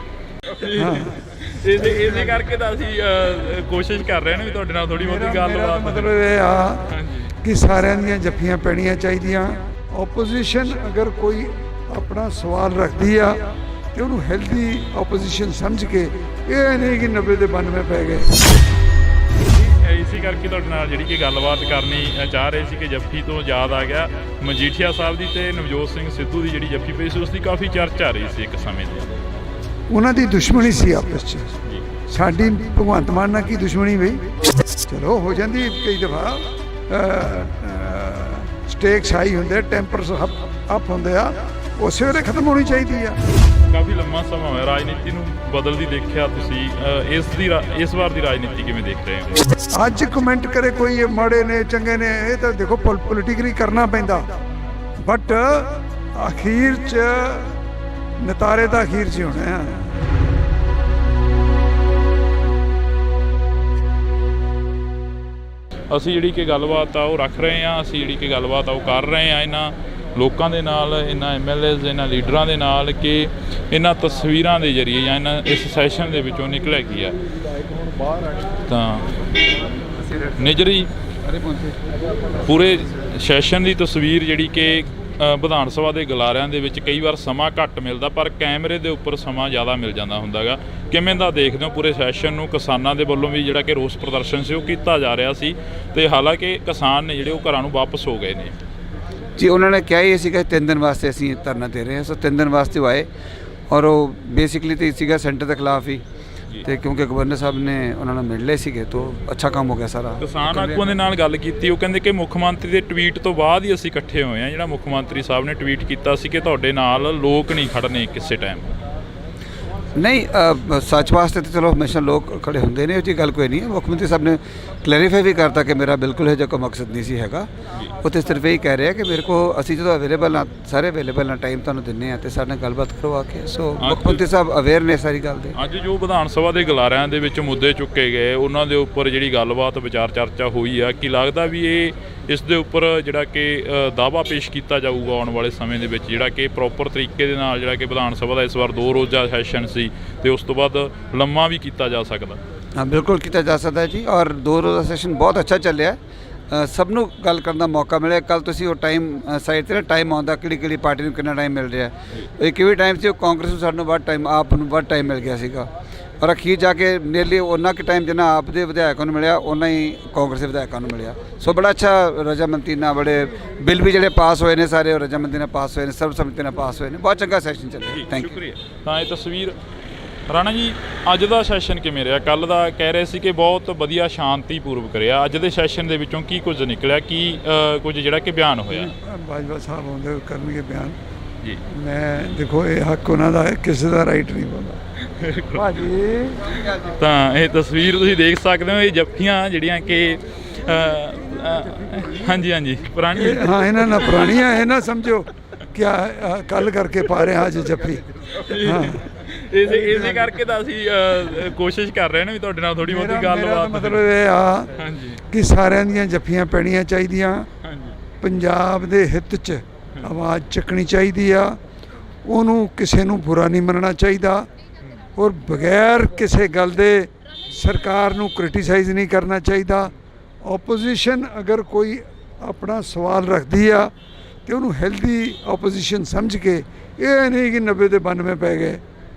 [SPEAKER 1] ਇਸੇ ਕਰਕੇ ਤਾਂ ਅਸੀਂ ਕੋਸ਼ਿਸ਼ ਕਰ ਰਹੇ ਹਾਂ ਵੀ ਤੁਹਾਡੇ ਨਾਲ ਥੋੜੀ ਬਹੁਤੀ ਗੱਲਬਾਤ।
[SPEAKER 2] ਮਤਲਬ ਇਹ ਆ ਕਿ ਸਾਰਿਆਂ ਦੀਆਂ ਜੱਫੀਆਂ ਪੈਣੀਆਂ ਚਾਹੀਦੀਆਂ। ਓਪੋਜੀਸ਼ਨ ਅਗਰ ਕੋਈ ਆਪਣਾ ਸਵਾਲ ਰੱਖਦੀ ਆ ਤੇ ਉਹਨੂੰ ਹੈਲਦੀ ਓਪੋਜੀਸ਼ਨ ਸਮਝ ਕੇ, ਇਹ ਨਹੀਂ ਕਿ 90 ਦੇ 92 ਪੈ ਗਏ।
[SPEAKER 1] ਇਸੇ ਕਰਕੇ ਤੁਹਾਡੇ ਨਾਲ ਜਿਹੜੀ ਕਿ ਗੱਲਬਾਤ ਕਰਨੀ ਚਾਹ ਰਹੇ ਸੀ ਕਿ ਜੱਫੀ ਤੋਂ ਯਾਦ ਆ ਗਿਆ ਮਜੀਠੀਆ ਸਾਹਿਬ ਦੀ ਤੇ ਨਵਜੋਤ ਸਿੰਘ ਸਿੱਧੂ ਦੀ ਜਿਹੜੀ ਜੱਫੀ ਪਈ ਸੀ ਉਸ ਦੀ ਕਾਫੀ ਚਰਚਾ ਰਹੀ ਸੀ ਇੱਕ ਸਮੇਂ ਦੀ। ਉਹਨਾਂ
[SPEAKER 2] ਦੀ ਦੁਸ਼ਮਣੀ ਸੀ ਆਪਸ 'ਚ, ਸਾਡੀ ਭਗਵੰਤ ਮਾਨ ਨਾਲ ਕੀ ਦੁਸ਼ਮਣੀ ਬਈ? ਚਲੋ ਹੋ ਜਾਂਦੀ ਕਈ ਦਫਾ, ਸਟੇਕਸ ਹਾਈ ਹੁੰਦੇ, ਟੈਂਪਰਸ ਅਪ ਹੁੰਦੇ ਆ, ਉਸੇ ਵੇਲੇ ਖਤਮ ਹੋਣੀ ਚਾਹੀਦੀ ਆ।
[SPEAKER 1] ਕਾਫੀ ਲੰਮਾ ਸਮਾਂ ਹੋਇਆ ਰਾਜਨੀਤੀ ਨੂੰ ਬਦਲਦੀ ਦੇਖਿਆ ਤੁਸੀਂ, ਇਸ ਵਾਰ ਦੀ ਰਾਜਨੀਤੀ ਕਿਵੇਂ ਦੇਖ ਰਹੇ ਹੋ?
[SPEAKER 2] ਅੱਜ ਕਮੈਂਟ ਕਰੇ ਕੋਈ ਇਹ ਮਾੜੇ ਨੇ ਚੰਗੇ ਨੇ, ਇਹ ਤਾਂ ਦੇਖੋ ਪੋਲੀਟੀਕਲੀ ਕਰਨਾ ਪੈਂਦਾ, ਬਟ ਅਖੀਰ 'ਚ ਨਤਾਰੇ ਤਾਂ ਅਖੀਰ 'ਚ ਹੋਣੇ ਆ।
[SPEAKER 1] ਅਸੀਂ ਜਿਹੜੀ ਕਿ ਗੱਲਬਾਤ ਆ ਉਹ ਰੱਖ ਰਹੇ ਹਾਂ, ਅਸੀਂ ਜਿਹੜੀ ਕਿ ਗੱਲਬਾਤ ਆ ਉਹ ਕਰ ਰਹੇ ਹਾਂ ਇਹਨਾਂ ਲੋਕਾਂ ਦੇ ਨਾਲ, ਇਹਨਾਂ MLAs, ਇਹਨਾਂ ਲੀਡਰਾਂ ਦੇ ਨਾਲ ਕਿ ਇਹਨਾਂ ਤਸਵੀਰਾਂ ਦੇ ਜ਼ਰੀਏ ਜਾਂ ਇਸ ਸੈਸ਼ਨ ਦੇ ਵਿੱਚੋਂ ਨਿਕਲਿਆ ਕੀ ਆ। ਤਾਂ ਨਿਜਰੀ ਪੂਰੇ ਸੈਸ਼ਨ ਦੀ ਤਸਵੀਰ ਜਿਹੜੀ ਕਿ ਵਿਧਾਨ ਸਭਾ ਦੇ ਗਲਾਰਿਆਂ ਦੇ ਵਿੱਚ ਕਈ ਵਾਰ ਸਮਾਂ ਘੱਟ ਮਿਲਦਾ, ਪਰ ਕੈਮਰੇ ਦੇ ਉੱਪਰ ਸਮਾਂ ਜ਼ਿਆਦਾ ਮਿਲ ਜਾਂਦਾ ਹੁੰਦਾ ਗਾ। ਕਿਵੇਂ ਦਾ ਦੇਖਦੇ ਹੋ ਪੂਰੇ ਸੈਸ਼ਨ ਨੂੰ? ਕਿਸਾਨਾਂ ਦੇ ਵੱਲੋਂ ਵੀ ਜਿਹੜਾ ਕਿ ਰੋਸ ਪ੍ਰਦਰਸ਼ਨ ਸੀ ਉਹ ਕੀਤਾ ਜਾ ਰਿਹਾ ਸੀ, ਤੇ ਹਾਲਾਂਕਿ ਕਿਸਾਨ ਨੇ ਜਿਹੜੇ ਉਹ ਘਰਾਂ ਨੂੰ ਵਾਪਸ ਹੋ ਗਏ ਨੇ।
[SPEAKER 3] ਜੀ ਉਹਨਾਂ ਨੇ ਕਿਹਾ ਹੀ ਸੀਗਾ 3 ਦਿਨ ਵਾਸਤੇ ਅਸੀਂ ਧਰਨਾ ਦੇ ਰਹੇ ਹਾਂ, ਸੋ 3 ਦਿਨ ਵਾਸਤੇ ਉਹ ਆਏ, ਔਰ ਉਹ ਬੇਸਿਕਲੀ ਤਾਂ ਸੀਗਾ ਸੈਂਟਰ ਦੇ ਖਿਲਾਫ ਹੀ, ਤੇ ਕਿਉਂਕਿ ਗਵਰਨਰ ਸਾਹਿਬ ਨੇ ਉਹਨਾਂ ਨਾਲ ਮਿਲ ਲਏ ਸੀਗੇ ਤਾਂ ਅੱਛਾ ਕੰਮ ਹੋ ਗਿਆ ਸਾਰਾ।
[SPEAKER 1] ਕਿਸਾਨ ਆਗੂਆਂ ਦੇ ਨਾਲ ਗੱਲ ਕੀਤੀ, ਉਹ ਕਹਿੰਦੇ ਕਿ ਮੁੱਖ ਮੰਤਰੀ ਦੇ ਟਵੀਟ ਤੋਂ ਬਾਅਦ ਹੀ ਅਸੀਂ ਇਕੱਠੇ ਹੋਏ ਹਾਂ। ਜਿਹੜਾ ਮੁੱਖ ਮੰਤਰੀ ਸਾਹਿਬ ਨੇ ਟਵੀਟ ਕੀਤਾ ਸੀ ਕਿ ਤੁਹਾਡੇ ਨਾਲ ਲੋਕ ਨਹੀਂ ਖੜਨੇ ਕਿਸੇ ਟਾਈਮ।
[SPEAKER 3] ਨਹੀਂ ਸੱਚ ਵਾਸਤੇ ਤਾਂ ਚਲੋ ਹਮੇਸ਼ਾ ਲੋਕ ਖੜੇ ਹੁੰਦੇ ਨੇ, ਉਹ 'ਚ ਗੱਲ ਕੋਈ ਨਹੀਂ ਹੈ। ਮੁੱਖ ਮੰਤਰੀ ਸਾਹਿਬ ਨੇ ਕਲੈਰੀਫਾਈ ਵੀ ਕਰਤਾ ਕਿ ਮੇਰਾ ਬਿਲਕੁਲ ਇਹ ਜਿਹਾ ਕੋਈ ਮਕਸਦ ਨਹੀਂ ਸੀ ਹੈਗਾ। ਉਹ ਤਾਂ ਸਿਰਫ ਇਹ ਕਹਿ ਰਹੇ ਆ ਕਿ ਮੇਰੇ ਕੋ ਅਸੀਂ ਜਦੋਂ ਅਵੇਲੇਬਲ ਹਾਂ, ਸਾਰੇ ਅਵੇਲੇਬਲ ਹਾਂ, ਟਾਈਮ ਤੁਹਾਨੂੰ ਦਿੰਦੇ ਹਾਂ ਅਤੇ ਸਾਡੇ ਨਾਲ ਗੱਲਬਾਤ ਕਰੋ ਆ ਕੇ। ਸੋ ਮੁੱਖ ਮੰਤਰੀ ਸਾਹਿਬ ਅਵੇਅਰ ਨੇ ਸਾਰੀ ਗੱਲ ਦੇ।
[SPEAKER 1] ਅੱਜ ਜੋ ਵਿਧਾਨ ਸਭਾ ਦੇ ਗਲਾਰਿਆਂ ਦੇ ਵਿੱਚ ਮੁੱਦੇ ਚੁੱਕੇ ਗਏ, ਉਹਨਾਂ ਦੇ ਉੱਪਰ ਜਿਹੜੀ ਗੱਲਬਾਤ ਵਿਚਾਰ ਚਰਚਾ ਹੋਈ ਆ, ਕੀ ਲੱਗਦਾ ਵੀ ਇਸ ਦੇ ਉੱਪਰ ਜਿਹੜਾ ਕਿ ਦਾਅਵਾ ਪੇਸ਼ ਕੀਤਾ ਜਾਊਗਾ ਆਉਣ ਵਾਲੇ ਸਮੇਂ ਦੇ ਵਿੱਚ, ਜਿਹੜਾ ਕਿ ਪ੍ਰੋਪਰ ਤਰੀਕੇ ਦੇ ਨਾਲ ਜਿਹੜਾ ਕਿ ਵਿਧਾਨ ਸਭਾ ਦਾ ਇਸ ਵਾਰ 2 ਰੋਜ਼ਾ ਸੈਸ਼ਨ ਸੀ ਤੇ ਉਸ ਤੋਂ ਬਾਅਦ ਲੰਮਾ ਵੀ ਕੀਤਾ ਜਾ ਸਕਦਾ?
[SPEAKER 3] ਹਾਂ, ਬਿਲਕੁਲ ਕੀਤਾ ਜਾ ਸਕਦਾ ਜੀ। ਔਰ 2 ਰੋਜ਼ਾ ਸੈਸ਼ਨ ਬਹੁਤ ਅੱਛਾ ਚੱਲਿਆ। ਸਭ ਨੂੰ ਗੱਲ ਕਰਨ ਦਾ ਮੌਕਾ ਮਿਲਿਆ। ਕੱਲ ਤੁਸੀਂ ਉਹ ਟਾਈਮ ਸਾਈਡ 'ਤੇ ਨਾ ਟਾਈਮ ਆਉਂਦਾ ਕਿਹੜੀ ਪਾਰਟੀ ਨੂੰ ਕਿੰਨਾ ਟਾਈਮ ਮਿਲ ਰਿਹਾ। ਇੱਕ ਵੀ ਟਾਈਮ ਸੀ ਉਹ ਕਾਂਗਰਸ ਨੂੰ ਸਾਨੂੰ ਵੱਧ ਟਾਈਮ, ਆਪ ਨੂੰ ਵੱਧ ਟਾਈਮ ਮਿਲ ਗਿਆ ਸੀਗਾ। ਔਰ ਅਖੀਰ ਜਾ ਕੇ ਨੀਅਰਲੀ ਉਹਨਾਂ ਕੁ ਟਾਈਮ ਜਿੰਨਾ ਆਪ ਦੇ ਵਿਧਾਇਕਾਂ ਨੂੰ ਮਿਲਿਆ, ਉਹਨਾਂ ਹੀ ਕਾਂਗਰਸ ਦੇ ਵਿਧਾਇਕਾਂ ਨੂੰ ਮਿਲਿਆ। ਸੋ ਬੜਾ ਅੱਛਾ ਰਜਾਮੰਦੀ ਨਾਲ ਬੜੇ ਬਿੱਲ ਵੀ ਜਿਹੜੇ ਪਾਸ ਹੋਏ ਨੇ ਸਾਰੇ ਉਹ ਰਜਾਮੰਦੀ ਨਾਲ ਪਾਸ ਹੋਏ ਨੇ, ਸਰਬਸੰਮਤੀ ਨਾਲ ਪਾਸ ਹੋਏ ਨੇ। ਬਹੁਤ ਚੰਗਾ ਸੈਸ਼ਨ ਚੱਲਿਆ। Thank you.
[SPEAKER 1] ਤਾਂ ਇਹ ਤਸਵੀਰ ਰਾਣਾ ਜੀ, ਅੱਜ ਦਾ ਸੈਸ਼ਨ ਕਿਵੇਂ ਰਿਹਾ? ਕੱਲ ਦਾ ਕਹਿ ਰਹੇ ਸੀ ਕਿ ਬਹੁਤ ਵਧੀਆ ਸ਼ਾਂਤੀਪੂਰਵਕ ਰਿਹਾ। ਅੱਜ ਦੇ ਸੈਸ਼ਨ ਦੇ ਵਿੱਚੋਂ ਕੀ ਕੁਝ ਨਿਕਲਿਆ, ਕੀ ਕੁਝ ਜਿਹੜਾ ਕਿ ਬਿਆਨ ਹੋਇਆ?
[SPEAKER 2] ਬਾਜਵਾ ਸਾਹਿਬ ਆਉਂਦੇ ਕਰਨਗੇ ਬਿਆਨ
[SPEAKER 1] ਜੀ।
[SPEAKER 2] ਮੈਂ ਦੇਖੋ ਇਹ ਹੱਕ ਉਹਨਾਂ ਦਾ ਹੈ, ਕਿਸੇ ਦਾ ਰਾਈਟ ਨਹੀਂ ਬਣਦਾ ਭਾਜੀ।
[SPEAKER 1] ਤਾਂ ਇਹ ਤਸਵੀਰ ਤੁਸੀਂ ਦੇਖ ਸਕਦੇ ਹੋ, ਇਹ ਜੱਫੀਆਂ ਜਿਹੜੀਆਂ ਕਿ ਹਾਂਜੀ ਪੁਰਾਣੀ,
[SPEAKER 2] ਹਾਂ ਇਹਨਾਂ ਨਾਲ ਪੁਰਾਣੀਆਂ ਇਹ ਨਾ ਸਮਝੋ ਕਿ ਕੱਲ ਕਰਕੇ ਪਾ ਰਹੇ ਹਾਂ ਅੱਜ ਜੱਫੀ। ਹਾਂ,
[SPEAKER 1] ਇਸੇ ਕਰਕੇ ਤਾਂ ਅਸੀਂ ਕੋਸ਼ਿਸ਼ ਕਰ ਰਹੇ ਨੇ ਵੀ ਤੁਹਾਡੇ ਨਾਲ ਥੋੜੀ ਬਹੁਤੀ ਗੱਲਬਾਤ।
[SPEAKER 2] ਮਤਲਬ ਇਹ ਆ ਕਿ ਸਾਰਿਆਂ ਦੀਆਂ ਜੱਫੀਆਂ ਪੈਣੀਆਂ ਚਾਹੀਦੀਆਂ। ਪੰਜਾਬ ਦੇ ਹਿੱਤ 'ਚ ਆਵਾਜ਼ ਚੱਕਣੀ ਚਾਹੀਦੀ ਆ। ਉਹਨੂੰ ਕਿਸੇ ਨੂੰ ਬੁਰਾ ਨਹੀਂ ਮੰਨਣਾ ਚਾਹੀਦਾ ਔਰ ਬਗੈਰ ਕਿਸੇ ਗੱਲ ਦੇ ਸਰਕਾਰ ਨੂੰ ਕ੍ਰਿਟੀਸਾਈਜ਼ ਨਹੀਂ ਕਰਨਾ ਚਾਹੀਦਾ। ਓਪੋਜੀਸ਼ਨ ਅਗਰ ਕੋਈ ਆਪਣਾ ਸਵਾਲ ਰੱਖਦੀ ਆ ਤੇ ਉਹਨੂੰ ਹੈਲਦੀ ਓਪੋਜੀਸ਼ਨ ਸਮਝ ਕੇ, ਇਹ ਨਹੀਂ ਕਿ 90 ਦੇ 92 ਪੈ ਗਏ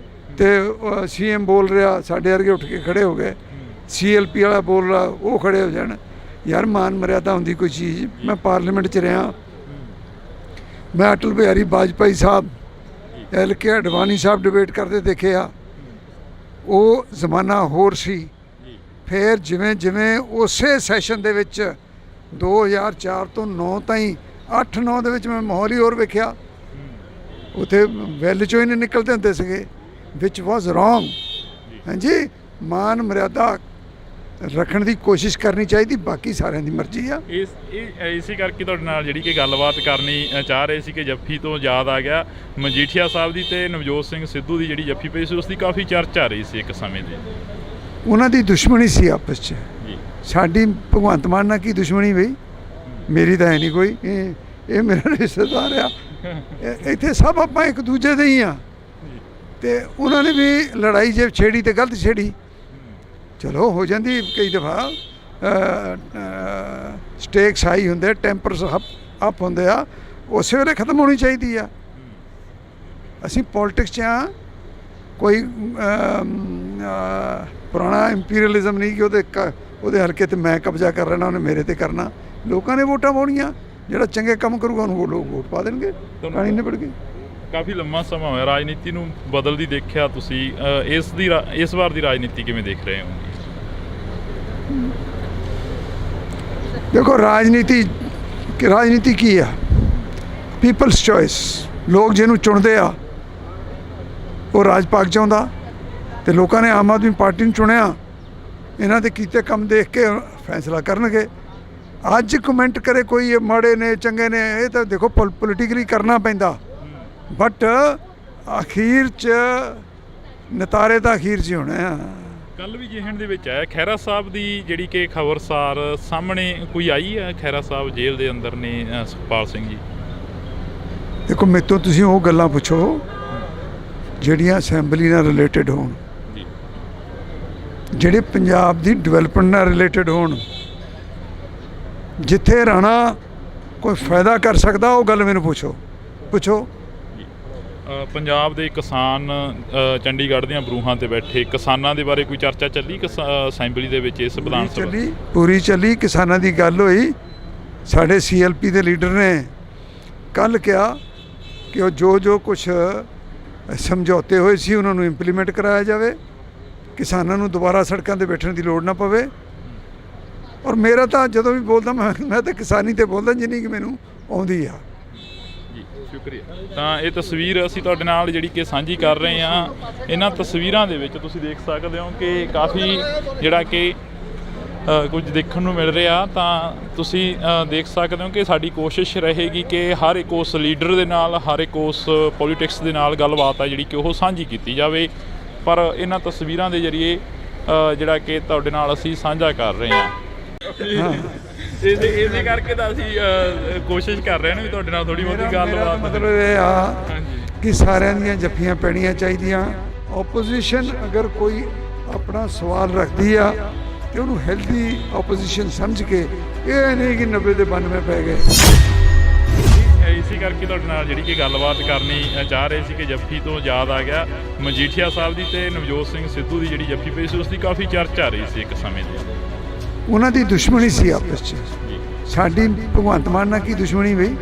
[SPEAKER 2] ਤੇ CM ਬੋਲ ਰਿਹਾ ਸਾਡੇ ਵਰਗੇ ਉੱਠ ਕੇ ਖੜੇ ਹੋ ਗਏ, CLP ਵਾਲਾ ਬੋਲ ਰਿਹਾ ਉਹ ਖੜੇ ਹੋ ਜਾਣ। ਯਾਰ ਮਾਨ ਮਰਿਆਦਾ ਹੁੰਦੀ ਕੋਈ ਚੀਜ਼। ਮੈਂ ਪਾਰਲੀਮੈਂਟ 'ਚ ਰਿਹਾ, ਮੈਂ ਅਟਲ ਬਿਹਾਰੀ ਵਾਜਪਾਈ ਸਾਹਿਬ, LK ਅਡਵਾਨੀ ਸਾਹਿਬ ਡਿਬੇਟ ਕਰਦੇ ਦੇਖੇ ਆ। ਉਹ ਜ਼ਮਾਨਾ ਹੋਰ ਸੀ। ਫਿਰ ਜਿਵੇਂ ਜਿਵੇਂ ਉਸੇ ਸੈਸ਼ਨ ਦੇ ਵਿੱਚ 2004 ਤੋਂ 9 ਤਾਈਂ 8-9 ਦੇ ਵਿੱਚ ਮੈਂ ਮਾਹੌਲ ਹੀ ਹੋਰ ਵੇਖਿਆ। ਉੱਥੇ ਵੈਲ 'ਚੋਂ ਹੀ ਨਹੀਂ ਨਿਕਲਦੇ ਹੁੰਦੇ ਸੀਗੇ, ਵਿਚ ਵਾਜ਼ ਰੋਂਗ। ਹਾਂਜੀ, ਮਾਨ ਮਰਿਆਦਾ ਰੱਖਣ ਦੀ ਕੋਸ਼ਿਸ਼ ਕਰਨੀ ਚਾਹੀਦੀ, ਬਾਕੀ ਸਾਰਿਆਂ ਦੀ ਮਰਜ਼ੀ ਆ।
[SPEAKER 1] ਇਸੇ ਕਰਕੇ ਤੁਹਾਡੇ ਨਾਲ ਜਿਹੜੀ ਕਿ ਗੱਲਬਾਤ ਕਰਨੀ ਚਾਹ ਰਹੇ ਸੀ ਕਿ ਜੱਫੀ ਤੋਂ ਯਾਦ ਆ ਗਿਆ ਮਜੀਠੀਆ ਸਾਹਿਬ ਦੀ ਤੇ ਨਵਜੋਤ ਸਿੰਘ ਸਿੱਧੂ ਦੀ ਜਿਹੜੀ ਜੱਫੀ ਪਈ ਸੀ, ਉਸ ਦੀ ਕਾਫੀ ਚਰਚਾ ਰਹੀ ਸੀ ਇੱਕ ਸਮੇਂ ਦੀ।
[SPEAKER 2] ਉਹਨਾਂ ਦੀ ਦੁਸ਼ਮਣੀ ਸੀ ਆਪਸ 'ਚ। ਸਾਡੀ ਭਗਵੰਤ ਮਾਨ ਨਾਲ ਕੀ ਦੁਸ਼ਮਣੀ ਬਈ? ਮੇਰੀ ਤਾਂ ਹੈ ਨਹੀਂ ਕੋਈ। ਇਹ ਮੇਰਾ ਰਿਸ਼ਤੇਦਾਰ ਆ। ਇੱਥੇ ਸਭ ਆਪਾਂ ਇੱਕ ਦੂਜੇ ਦੇ ਹੀ ਆ। ਤੇ ਉਹਨਾਂ ਨੇ ਵੀ ਲੜਾਈ ਜੇ ਛੇੜੀ ਤੇ ਗਲਤ ਛੇੜੀ, ਚਲੋ ਹੋ ਜਾਂਦੀ ਕਈ ਦਫਾ। ਸਟੇਕਸ ਹਾਈ ਹੁੰਦੇ, ਟੈਂਪਰਸ ਅਪ ਹੁੰਦੇ ਆ, ਉਸੇ ਵੇਲੇ ਖਤਮ ਹੋਣੀ ਚਾਹੀਦੀ ਆ। ਅਸੀਂ ਪੋਲੀਟਿਕਸ 'ਚ ਆ, ਕੋਈ ਪੁਰਾਣਾ ਇੰਪੀਰੀਅਲਿਜ਼ਮ ਨਹੀਂ ਕਿ ਉਹਦੇ ਹਲਕੇ 'ਤੇ ਮੈਂ ਕਬਜ਼ਾ ਕਰ ਲੈਣਾ, ਉਹਨੇ ਮੇਰੇ 'ਤੇ ਕਰਨਾ। ਲੋਕਾਂ ਨੇ ਵੋਟਾਂ ਪਾਉਣੀਆਂ, ਜਿਹੜਾ ਚੰਗੇ ਕੰਮ ਕਰੂਗਾ ਉਹਨੂੰ ਲੋਕ ਵੋਟ ਪਾ ਦੇਣਗੇ, ਕਹਾਣੀ ਨਿਬੜ ਗਈ।
[SPEAKER 1] ਕਾਫੀ ਲੰਮਾ ਸਮਾਂ ਹੋਇਆ ਰਾਜਨੀਤੀ ਨੂੰ ਬਦਲਦੀ ਦੇਖਿਆ ਤੁਸੀਂ। ਇਸ ਵਾਰ ਦੀ ਰਾਜਨੀਤੀ ਕਿਵੇਂ ਦੇਖ ਰਹੇ ਹੋ?
[SPEAKER 2] ਦੇਖੋ ਰਾਜਨੀਤੀ ਕੀ ਆ? People's choice. ਲੋਕ ਜਿਹਨੂੰ ਚੁਣਦੇ ਆ ਉਹ ਰਾਜ ਪਾਕ ਚਾਹੁੰਦਾ, ਤੇ ਲੋਕਾਂ ਨੇ ਆਮ ਆਦਮੀ ਪਾਰਟੀ ਨੂੰ ਚੁਣਿਆ। ਇਹਨਾਂ ਦੇ ਕੀਤੇ ਕੰਮ ਦੇਖ ਕੇ ਫੈਸਲਾ ਕਰਨਗੇ। ਅੱਜ ਕਮੈਂਟ ਕਰੇ ਕੋਈ ਮਾੜੇ ਨੇ ਚੰਗੇ ਨੇ, ਇਹ ਤਾਂ ਦੇਖੋ ਪੋਲੀਟੀਕਲੀ ਕਰਨਾ ਪੈਂਦਾ, ਬਟ ਅਖੀਰ 'ਚ ਨਤਾਰੇ ਤਾਂ ਅਖੀਰ 'ਚ ਹੀ ਹੋਣੇ ਆ।
[SPEAKER 1] ਕੱਲ ਵੀ ਜਿਹਣ ਦੇ ਵਿੱਚ ਆਇਆ ਖਹਿਰਾ ਸਾਹਿਬ ਦੀ ਜਿਹੜੀ ਕਿ ਖਬਰਸਾਰ ਸਾਹਮਣੇ ਕੋਈ ਆਈ ਹੈ। ਖਹਿਰਾ ਸਾਹਿਬ ਜੇਲ੍ਹ ਦੇ ਅੰਦਰ ਨੇ, ਸੁਖਪਾਲ ਸਿੰਘ ਜੀ।
[SPEAKER 2] ਦੇਖੋ ਮੇਰੇ ਤੋਂ ਤੁਸੀਂ ਉਹ ਗੱਲਾਂ ਪੁੱਛੋ ਜਿਹੜੀਆਂ ਅਸੈਂਬਲੀ ਨਾਲ ਰਿਲੇਟਡ ਹੋਣ, ਜਿਹੜੇ ਪੰਜਾਬ ਦੀ ਡਿਵੈਲਪਮੈਂਟ ਨਾਲ ਰਿਲੇਟਡ ਹੋਣ। ਜਿੱਥੇ ਰਾਣਾ ਕੋਈ ਫਾਇਦਾ ਕਰ ਸਕਦਾ ਉਹ ਗੱਲ ਮੈਨੂੰ ਪੁੱਛੋ।
[SPEAKER 1] ਪੰਜਾਬ ਦੇ ਕਿਸਾਨ ਚੰਡੀਗੜ੍ਹ ਦੀਆਂ ਬਰੂਹਾਂ ਤੇ ਬੈਠੇ ਕਿਸਾਨਾਂ ਦੇ ਬਾਰੇ ਕੋਈ ਚਰਚਾ ਚੱਲੀ ਅਸੈਂਬਲੀ ਦੇ ਵਿੱਚ? ਇਸ ਵਿਧਾਨ ਸਭਾ
[SPEAKER 2] ਪੂਰੀ ਚੱਲੀ। ਕਿਸਾਨਾਂ ਦੀ ਗੱਲ ਹੋਈ। ਸਾਡੇ CLP ਦੇ ਲੀਡਰ ਨੇ ਕੱਲ੍ਹ ਕਿਹਾ ਕਿ ਉਹ ਜੋ ਕੁਛ ਸਮਝੌਤੇ ਹੋਏ ਸੀ ਉਹਨਾਂ ਨੂੰ ਇੰਪਲੀਮੈਂਟ ਕਰਾਇਆ ਜਾਵੇ, ਕਿਸਾਨਾਂ ਨੂੰ ਦੁਬਾਰਾ ਸੜਕਾਂ 'ਤੇ ਬੈਠਣ ਦੀ ਲੋੜ ਨਾ ਪਵੇ। ਔਰ ਮੇਰਾ ਤਾਂ ਜਦੋਂ ਵੀ ਬੋਲਦਾ ਮੈਂ ਤਾਂ ਕਿਸਾਨੀ 'ਤੇ ਬੋਲਦਾ ਜਿੰਨੀ ਕਿ ਮੈਨੂੰ ਆਉਂਦੀ ਆ।
[SPEAKER 1] ਸ਼ੁਕਰੀਆ। ਤਾਂ ਇਹ ਤਸਵੀਰ ਅਸੀਂ ਤੁਹਾਡੇ ਨਾਲ ਜਿਹੜੀ ਕਿ ਸਾਂਝੀ ਕਰ ਰਹੇ ਹਾਂ। ਇਹਨਾਂ ਤਸਵੀਰਾਂ ਦੇ ਵਿੱਚ ਤੁਸੀਂ ਦੇਖ ਸਕਦੇ ਹੋ ਕਿ ਕਾਫੀ ਜਿਹੜਾ ਕਿ ਕੁਝ ਦੇਖਣ ਨੂੰ ਮਿਲ ਰਿਹਾ। ਤਾਂ ਤੁਸੀਂ ਦੇਖ ਸਕਦੇ ਹੋ ਕਿ ਸਾਡੀ ਕੋਸ਼ਿਸ਼ ਰਹੇਗੀ ਕਿ ਹਰ ਇੱਕ ਉਸ ਲੀਡਰ ਦੇ ਨਾਲ, ਹਰ ਇੱਕ ਉਸ ਪੋਲੀਟਿਕਸ ਦੇ ਨਾਲ ਗੱਲਬਾਤ ਆ ਜਿਹੜੀ ਕਿ ਉਹ ਸਾਂਝੀ ਕੀਤੀ ਜਾਵੇ। ਪਰ ਇਹਨਾਂ ਤਸਵੀਰਾਂ ਦੇ ਜ਼ਰੀਏ ਜਿਹੜਾ ਕਿ ਤੁਹਾਡੇ ਨਾਲ ਅਸੀਂ ਸਾਂਝਾ ਕਰ ਰਹੇ ਹਾਂ। ਇਸੇ ਕਰਕੇ ਤਾਂ ਅਸੀਂ ਕੋਸ਼ਿਸ਼ ਕਰ ਰਹੇ ਹਾਂ ਵੀ ਤੁਹਾਡੇ ਨਾਲ ਥੋੜੀ ਬਹੁਤੀ ਗੱਲਬਾਤ।
[SPEAKER 2] ਮਤਲਬ ਇਹ ਆ ਕਿ ਸਾਰਿਆਂ ਦੀਆਂ ਜੱਫੀਆਂ ਪੈਣੀਆਂ ਚਾਹੀਦੀਆਂ। ਆਪੋਜੀਸ਼ਨ ਅਗਰ ਕੋਈ ਆਪਣਾ ਸਵਾਲ ਰੱਖਦੀ ਆ ਤੇ ਉਹਨੂੰ ਹੈਲਦੀ ਆਪੋਜੀਸ਼ਨ ਸਮਝ ਕੇ, ਇਹ ਨਹੀਂ ਕਿ 90 ਦੇ 92 ਪੈ ਗਏ।
[SPEAKER 1] ਇਸੇ ਕਰਕੇ ਤੁਹਾਡੇ ਨਾਲ ਜਿਹੜੀ ਕਿ ਗੱਲਬਾਤ ਕਰਨੀ ਚਾਹ ਰਹੇ ਸੀ ਕਿ ਜੱਫੀ ਤੋਂ ਯਾਦ ਆ ਗਿਆ ਮਜੀਠੀਆ ਸਾਹਿਬ ਦੀ ਤੇ ਨਵਜੋਤ ਸਿੰਘ ਸਿੱਧੂ ਦੀ ਜਿਹੜੀ ਜੱਫੀ ਪਈ ਸੀ, ਉਸ ਦੀ ਕਾਫੀ ਚਰਚਾ ਰਹੀ ਸੀ ਇੱਕ ਸਮੇਂ ਦੀ। ਉਹਨਾਂ
[SPEAKER 2] ਦੀ ਦੁਸ਼ਮਣੀ ਸੀ ਆਪਸ 'ਚ। ਸਾਡੀ ਭਗਵੰਤ ਮਾਨ ਨਾਲ ਕੀ ਦੁਸ਼ਮਣੀ ਬਈ?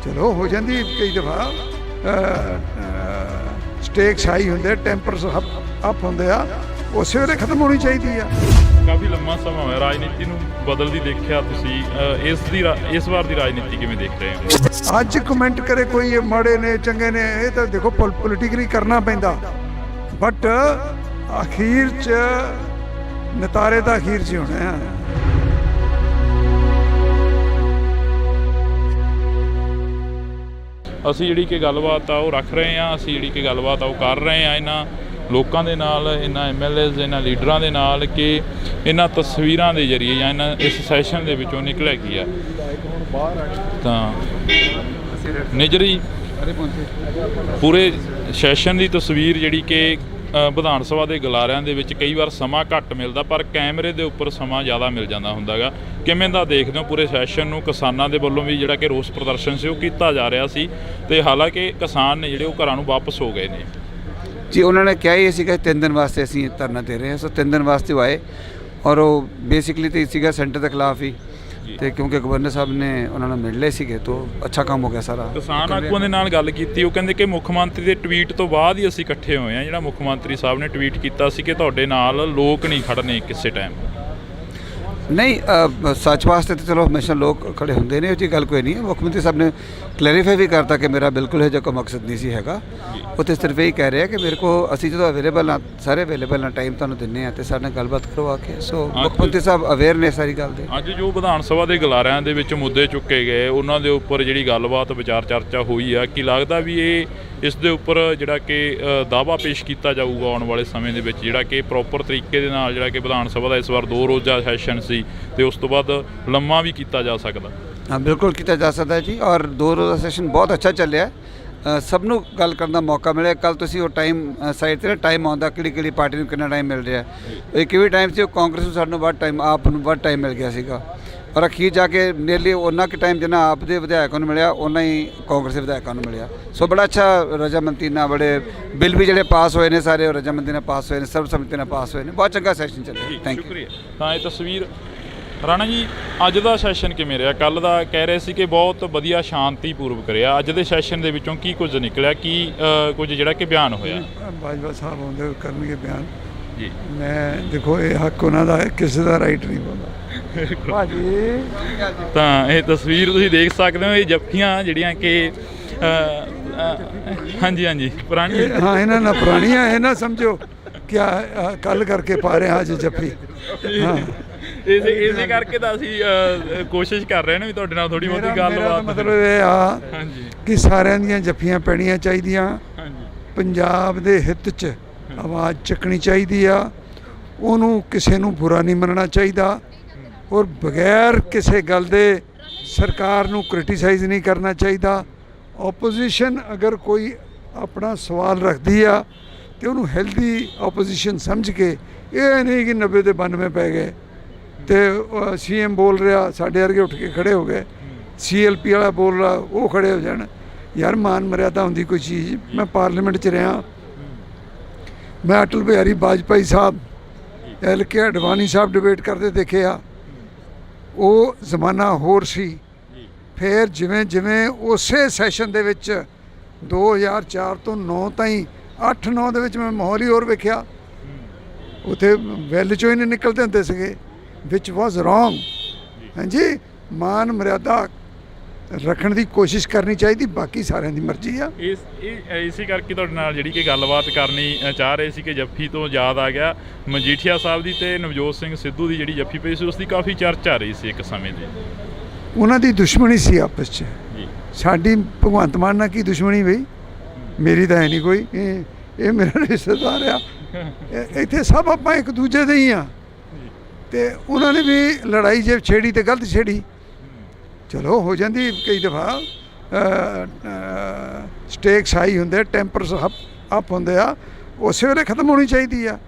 [SPEAKER 2] ਚਲੋ ਹੋ ਜਾਂਦੀ ਕਈ ਦਫਾ, ਸਟੇਕਸ ਹਾਈ ਹੁੰਦੇ, ਟੈਂਪਰਸ ਅਪ ਹੁੰਦੇ ਆ, ਉਸੇ ਵੇਲੇ ਖਤਮ ਹੋਣੀ ਚਾਹੀਦੀ ਆ।
[SPEAKER 1] ਕਾਫੀ ਲੰਮਾ ਸਮਾਂ ਹੋਇਆ ਰਾਜਨੀਤੀ ਨੂੰ ਬਦਲਦੀ ਦੇਖਿਆ ਤੁਸੀਂ, ਇਸ ਵਾਰ ਦੀ ਰਾਜਨੀਤੀ ਕਿਵੇਂ ਦੇਖ ਰਹੇ ਹੋ?
[SPEAKER 2] ਅੱਜ ਕਮੈਂਟ ਕਰੇ ਕੋਈ ਇਹ ਮਾੜੇ ਨੇ ਚੰਗੇ ਨੇ, ਇਹ ਤਾਂ ਦੇਖੋ ਪੋਲੀਟਿਕਲੀ ਕਰਨਾ ਪੈਂਦਾ, ਬਟ ਅਖੀਰ 'ਚ ਨਤਾਰੇ ਤਾਂ ਅਖੀਰ 'ਚ ਹੋਣੇ ਆ।
[SPEAKER 1] ਅਸੀਂ ਜਿਹੜੀ ਕਿ ਗੱਲਬਾਤ ਆ ਉਹ ਰੱਖ ਰਹੇ ਹਾਂ, ਅਸੀਂ ਜਿਹੜੀ ਕਿ ਗੱਲਬਾਤ ਆ ਉਹ ਕਰ ਰਹੇ ਹਾਂ ਇਹਨਾਂ ਲੋਕਾਂ ਦੇ ਨਾਲ, ਇਹਨਾਂ MLAs, ਇਹਨਾਂ ਲੀਡਰਾਂ ਦੇ ਨਾਲ ਕਿ ਇਹਨਾਂ ਤਸਵੀਰਾਂ ਦੇ ਜ਼ਰੀਏ ਜਾਂ ਇਹਨਾਂ ਇਸ ਸੈਸ਼ਨ ਦੇ ਵਿੱਚੋਂ ਨਿਕਲਿਆ ਕੀ ਆ। ਤਾਂ ਨਿਜਰੀ ਪੂਰੇ ਸੈਸ਼ਨ ਦੀ ਤਸਵੀਰ ਜਿਹੜੀ ਕਿ ਵਿਧਾਨ ਸਭਾ ਦੇ ਗਲਾਰਿਆਂ ਦੇ ਵਿੱਚ ਕਈ ਵਾਰ ਸਮਾਂ ਘੱਟ ਮਿਲਦਾ, ਪਰ ਕੈਮਰੇ ਦੇ ਉੱਪਰ ਸਮਾਂ ਜ਼ਿਆਦਾ ਮਿਲ ਜਾਂਦਾ ਹੁੰਦਾ ਗਾ। ਕਿਵੇਂ ਦਾ ਦੇਖਦੇ ਹੋ ਪੂਰੇ ਸੈਸ਼ਨ ਨੂੰ? ਕਿਸਾਨਾਂ ਦੇ ਵੱਲੋਂ ਵੀ ਜਿਹੜਾ ਕਿ ਰੋਸ ਪ੍ਰਦਰਸ਼ਨ ਸੀ ਉਹ ਕੀਤਾ ਜਾ ਰਿਹਾ ਸੀ, ਤੇ ਹਾਲਾਂਕਿ ਕਿਸਾਨ ਨੇ ਜਿਹੜੇ ਉਹ ਘਰਾਂ ਨੂੰ ਵਾਪਸ ਹੋ ਗਏ ਨੇ।
[SPEAKER 3] ਜੀ ਉਹਨਾਂ ਨੇ ਕਿਹਾ ਹੀ ਸੀਗਾ 3 ਦਿਨ ਵਾਸਤੇ ਅਸੀਂ ਧਰਨਾ ਦੇ ਰਹੇ ਹਾਂ, ਸੋ 3 ਦਿਨ ਵਾਸਤੇ ਉਹ ਆਏ, ਔਰ ਉਹ ਬੇਸਿਕਲੀ ਤਾਂ ਸੀਗਾ ਸੈਂਟਰ ਦੇ ਖਿਲਾਫ ਹੀ, ਤੇ ਕਿਉਂਕਿ ਗਵਰਨਰ ਸਾਹਿਬ ਨੇ ਉਹਨਾਂ ਨੂੰ ਮਿਲ ਲਏ ਸੀਗੇ, ਤਾਂ ਅੱਛਾ ਕੰਮ ਹੋ ਗਿਆ ਸਾਰਾ।
[SPEAKER 1] ਕਿਸਾਨ ਆਗੂਆਂ ਦੇ ਨਾਲ ਗੱਲ ਕੀਤੀ, ਉਹ ਕਹਿੰਦੇ ਕਿ ਮੁੱਖ ਮੰਤਰੀ ਦੇ ਟਵੀਟ ਤੋਂ ਬਾਅਦ ਹੀ ਅਸੀਂ ਇਕੱਠੇ ਹੋਏ ਹਾਂ। ਜਿਹੜਾ ਮੁੱਖ ਮੰਤਰੀ ਸਾਹਿਬ ਨੇ ਟਵੀਟ ਕੀਤਾ ਸੀ ਕਿ ਤੁਹਾਡੇ ਨਾਲ ਲੋਕ ਨਹੀਂ ਖੜਨੇ ਕਿਸੇ ਟਾਈਮ।
[SPEAKER 3] ਨਹੀਂ, ਸੱਚ ਵਾਸਤੇ ਤਾਂ ਚਲੋ ਹਮੇਸ਼ਾ ਲੋਕ ਖੜੇ ਹੁੰਦੇ ਨੇ, ਉਹ 'ਚ ਗੱਲ ਕੋਈ ਨਹੀਂ ਹੈ। ਮੁੱਖ ਮੰਤਰੀ ਸਾਹਿਬ ਨੇ ਕਲੈਰੀਫਾਈ ਵੀ ਕਰਤਾ ਕਿ ਮੇਰਾ ਬਿਲਕੁਲ ਇਹ ਜਿਹਾ ਕੋਈ ਮਕਸਦ ਨਹੀਂ ਸੀ ਹੈਗਾ। ਉਹ ਤਾਂ ਸਿਰਫ ਇਹੀ ਕਹਿ ਰਿਹਾ ਕਿ ਮੇਰੇ ਕੋਲ, ਅਸੀਂ ਜਦੋਂ ਅਵੇਲੇਬਲ ਹਾਂ, ਸਾਰੇ ਅਵੇਲੇਬਲ ਹਾਂ, ਟਾਈਮ ਤੁਹਾਨੂੰ ਦਿੰਦੇ ਹਾਂ, ਅਤੇ ਸਾਡੇ ਨਾਲ ਗੱਲਬਾਤ ਕਰਵਾ ਕੇ। ਸੋ ਮੁੱਖ ਮੰਤਰੀ ਸਾਹਿਬ ਅਵੇਅਰ ਨੇ ਸਾਰੀ ਗੱਲ ਦੇ।
[SPEAKER 1] ਅੱਜ ਜੋ ਵਿਧਾਨ ਸਭਾ ਦੇ ਗਲਾਰਿਆਂ ਦੇ ਵਿੱਚ ਮੁੱਦੇ ਚੁੱਕੇ ਗਏ, ਉਹਨਾਂ ਦੇ ਉੱਪਰ ਜਿਹੜੀ ਗੱਲਬਾਤ ਵਿਚਾਰ ਚਰਚਾ ਹੋਈ ਆ, ਕੀ ਲੱਗਦਾ ਵੀ ਇਸ ਦੇ ਉੱਪਰ ਜਿਹੜਾ ਕਿ ਦਾਅਵਾ ਪੇਸ਼ ਕੀਤਾ ਜਾਊਗਾ ਆਉਣ ਵਾਲੇ ਸਮੇਂ ਦੇ ਵਿੱਚ, ਜਿਹੜਾ ਕਿ ਪ੍ਰੋਪਰ ਤਰੀਕੇ ਦੇ ਨਾਲ ਜਿਹੜਾ ਕਿ ਵਿਧਾਨ ਸਭਾ ਦਾ ਇਸ ਵਾਰ 2 ਰੋਜ਼ਾ ਸੈਸ਼ਨ ਸੀ ਤੇ ਉਸ ਤੋਂ ਬਾਅਦ ਲੰਮਾ ਵੀ ਕੀਤਾ ਜਾ ਸਕਦਾ?
[SPEAKER 3] ਹਾਂ, ਬਿਲਕੁਲ ਕੀਤਾ ਜਾ ਸਕਦਾ ਜੀ, ਔਰ 2 ਰੋਜ਼ਾ ਸੈਸ਼ਨ ਬਹੁਤ ਅੱਛਾ ਚੱਲਿਆ। ਸਭ ਨੂੰ ਗੱਲ ਕਰਨ ਦਾ ਮੌਕਾ ਮਿਲਿਆ। ਕੱਲ ਤੁਸੀਂ ਉਹ ਟਾਈਮ ਸਾਈਡ 'ਤੇ ਟਾਈਮ ਆਉਂਦਾ ਕਿਹੜੀ ਪਾਰਟੀ ਨੂੰ ਕਿੰਨਾ ਟਾਈਮ ਮਿਲ ਰਿਹਾ। ਇਹ ਕਿਵੇਂ ਟਾਈਮ ਸੀ, ਉਹ ਕਾਂਗਰਸ ਨੂੰ ਸਾਨੂੰ ਵੱਧ ਟਾਈਮ, ਆਪ ਨੂੰ ਵੱਧ ਟਾਈਮ ਮਿਲ ਗਿਆ ਸੀਗਾ, ਔਰ ਅਖੀਰ ਜਾ ਕੇ ਨੀਅਰਲੀ ਉਹਨਾਂ ਕੁ ਟਾਈਮ ਜਿੰਨਾ ਆਪ ਦੇ ਵਿਧਾਇਕਾਂ ਨੂੰ ਮਿਲਿਆ, ਉਹਨਾਂ ਹੀ ਕਾਂਗਰਸ ਦੇ ਵਿਧਾਇਕਾਂ ਨੂੰ ਮਿਲਿਆ। ਸੋ ਬੜਾ ਅੱਛਾ ਰਜਾਮੰਦੀ ਨਾਲ, ਬੜੇ ਬਿੱਲ ਵੀ ਜਿਹੜੇ ਪਾਸ ਹੋਏ ਨੇ ਸਾਰੇ ਉਹ ਰਜਾਮੰਦੀ ਨਾਲ ਪਾਸ ਹੋਏ ਨੇ, ਸਰਬਸੰਮਤੀ ਨਾਲ ਪਾਸ ਹੋਏ ਨੇ। ਬਹੁਤ ਚੰਗਾ ਸੈਸ਼ਨ ਚੱਲਿਆ। Thank you.
[SPEAKER 1] ਤਾਂ ਇਹ ਤਸਵੀਰ ਰਾਣਾ ਜੀ, ਅੱਜ ਦਾ ਸੈਸ਼ਨ ਕਿਵੇਂ ਰਿਹਾ? ਕੱਲ੍ਹ ਦਾ ਕਹਿ ਰਹੇ ਸੀ ਕਿ ਬਹੁਤ ਵਧੀਆ ਸ਼ਾਂਤੀਪੂਰਵਕ ਰਿਹਾ। ਅੱਜ ਦੇ ਸੈਸ਼ਨ ਦੇ ਵਿੱਚੋਂ ਕੀ ਕੁਝ ਨਿਕਲਿਆ, ਕੀ ਕੁਝ ਜਿਹੜਾ ਕਿ ਬਿਆਨ ਹੋਇਆ?
[SPEAKER 2] ਬਾਜਵਾ ਸਾਹਿਬ ਆਉਂਦੇ ਕਰਨਗੇ ਬਿਆਨ
[SPEAKER 1] ਜੀ।
[SPEAKER 2] ਮੈਂ ਦੇਖੋ ਇਹ ਹੱਕ ਉਹਨਾਂ ਦਾ ਹੈ, ਕਿਸੇ ਦਾ ਰਾਈਟ ਨਹੀਂ ਬੋਲਦਾ ਭਾਜੀ।
[SPEAKER 1] ਤਾਂ ਇਹ ਤਸਵੀਰ ਤੁਸੀਂ ਦੇਖ ਸਕਦੇ ਹੋ, ਇਹ ਜੱਫੀਆਂ ਜਿਹੜੀਆਂ ਕਿ ਹਾਂਜੀ ਪੁਰਾਣੀ,
[SPEAKER 2] ਹਾਂ ਇਹਨਾਂ ਨਾਲ ਪੁਰਾਣੀਆਂ, ਇਹ ਨਾ ਸਮਝੋ ਕਿਆ ਕੱਲ ਕਰਕੇ ਪਾ ਰਹੇ ਅੱਜ ਜੱਫੀ। ਹਾਂ,
[SPEAKER 1] ਇਸੇ ਕਰਕੇ ਤਾਂ ਅਸੀਂ ਕੋਸ਼ਿਸ਼ ਕਰ ਰਹੇ ਹਾਂ ਵੀ ਤੁਹਾਡੇ ਨਾਲ ਥੋੜੀ ਬਹੁਤੀ ਗੱਲਬਾਤ।
[SPEAKER 2] ਮਤਲਬ ਇਹ ਆ ਕਿ ਸਾਰਿਆਂ ਦੀਆਂ ਜੱਫੀਆਂ ਪੈਣੀਆਂ ਚਾਹੀਦੀਆਂ। ਪੰਜਾਬ ਦੇ ਹਿੱਤ 'ਚ ਆਵਾਜ਼ ਚੱਕਣੀ ਚਾਹੀਦੀ ਆ। ਉਹਨੂੰ ਕਿਸੇ ਨੂੰ ਬੁਰਾ ਨਹੀਂ ਮੰਨਣਾ ਚਾਹੀਦਾ, ਔਰ ਬਗੈਰ ਕਿਸੇ ਗੱਲ ਦੇ ਸਰਕਾਰ ਨੂੰ ਕ੍ਰਿਟੀਸਾਈਜ਼ ਨਹੀਂ ਕਰਨਾ ਚਾਹੀਦਾ। ਆਪੋਜੀਸ਼ਨ ਅਗਰ ਕੋਈ ਆਪਣਾ ਸਵਾਲ ਰੱਖਦੀ ਆ ਤੇ ਉਹਨੂੰ ਹੈਲਦੀ ਆਪੋਜੀਸ਼ਨ ਸਮਝ ਕੇ, ਇਹ ਨਹੀਂ ਕਿ 90 ਦੇ 92 ਪੈ ਗਏ ਤੇ CM ਬੋਲ ਰਿਹਾ, ਸਾਡੇ ਵਰਗੇ ਉੱਠ ਕੇ ਖੜੇ ਹੋ ਗਏ, CLP ਵਾਲਾ ਬੋਲ ਰਿਹਾ, ਉਹ ਖੜੇ ਹੋ ਜਾਣ। ਯਾਰ ਮਾਨ ਮਰਿਆਦਾ ਹੁੰਦੀ ਕੋਈ ਚੀਜ਼। ਮੈਂ ਪਾਰਲੀਮੈਂਟ 'ਚ ਰਿਹਾ, ਮੈਂ ਅਟਲ ਬਿਹਾਰੀ ਵਾਜਪਾਈ ਸਾਹਿਬ, LK ਅਡਵਾਨੀ ਸਾਹਿਬ ਡਿਬੇਟ ਕਰਦੇ ਦੇਖੇ ਆ। ਉਹ ਜ਼ਮਾਨਾ ਹੋਰ ਸੀ। ਫਿਰ ਜਿਵੇਂ ਜਿਵੇਂ ਉਸੇ ਸੈਸ਼ਨ ਦੇ ਵਿੱਚ 2004 ਤੋਂ 9 ਤਾਈਂ 8-9 ਦੇ ਵਿੱਚ ਮੈਂ ਮਾਹੌਲ ਹੀ ਹੋਰ ਵੇਖਿਆ। ਉੱਥੇ ਵੈਲ 'ਚੋਂ ਹੀ ਨਹੀਂ ਨਿਕਲਦੇ ਹੁੰਦੇ ਸੀਗੇ, ਵਿਚ ਵਾਜ਼ ਰੋਂਗ। ਹਾਂਜੀ, ਮਾਨ ਮਰਿਆਦਾ ਰੱਖਣ ਦੀ ਕੋਸ਼ਿਸ਼ ਕਰਨੀ ਚਾਹੀਦੀ, ਬਾਕੀ ਸਾਰਿਆਂ ਦੀ ਮਰਜ਼ੀ ਆ।
[SPEAKER 1] ਇਸੇ ਕਰਕੇ ਤੁਹਾਡੇ ਨਾਲ ਜਿਹੜੀ ਕਿ ਗੱਲਬਾਤ ਕਰਨੀ ਚਾਹ ਰਹੇ ਸੀ ਕਿ ਜੱਫੀ ਤੋਂ ਯਾਦ ਆ ਗਿਆ ਮਜੀਠੀਆ ਸਾਹਿਬ ਦੀ ਤੇ ਨਵਜੋਤ ਸਿੰਘ ਸਿੱਧੂ ਦੀ ਜਿਹੜੀ ਜੱਫੀ ਪਈ ਸੀ ਉਸ ਦੀ ਕਾਫੀ ਚਰਚਾ ਰਹੀ ਸੀ ਇੱਕ ਸਮੇਂ ਦੀ।
[SPEAKER 2] ਉਹਨਾਂ ਦੀ ਦੁਸ਼ਮਣੀ ਸੀ ਆਪਸ 'ਚ। ਸਾਡੀ ਭਗਵੰਤ ਮਾਨ ਨਾਲ ਕੀ ਦੁਸ਼ਮਣੀ ਬਈ? ਮੇਰੀ ਤਾਂ ਹੈ ਨਹੀਂ ਕੋਈ। ਇਹ ਮੇਰਾ ਰਿਸ਼ਤੇਦਾਰ ਆ। ਇੱਥੇ ਸਭ ਆਪਾਂ ਇੱਕ ਦੂਜੇ ਦੇ ਹੀ ਆ। ਤੇ ਉਹਨਾਂ ਨੇ ਵੀ ਲੜਾਈ ਜੇ ਛੇੜੀ ਤੇ ਗਲਤ ਛੇੜੀ, ਚਲੋ ਹੋ ਜਾਂਦੀ ਕਈ ਦਫਾ। ਸਟੇਕਸ ਹਾਈ ਹੁੰਦੇ, ਟੈਂਪਰਸ ਅਪ ਹੁੰਦੇ ਆ, ਉਸੇ ਵੇਲੇ ਖਤਮ ਹੋਣੀ ਚਾਹੀਦੀ ਆ।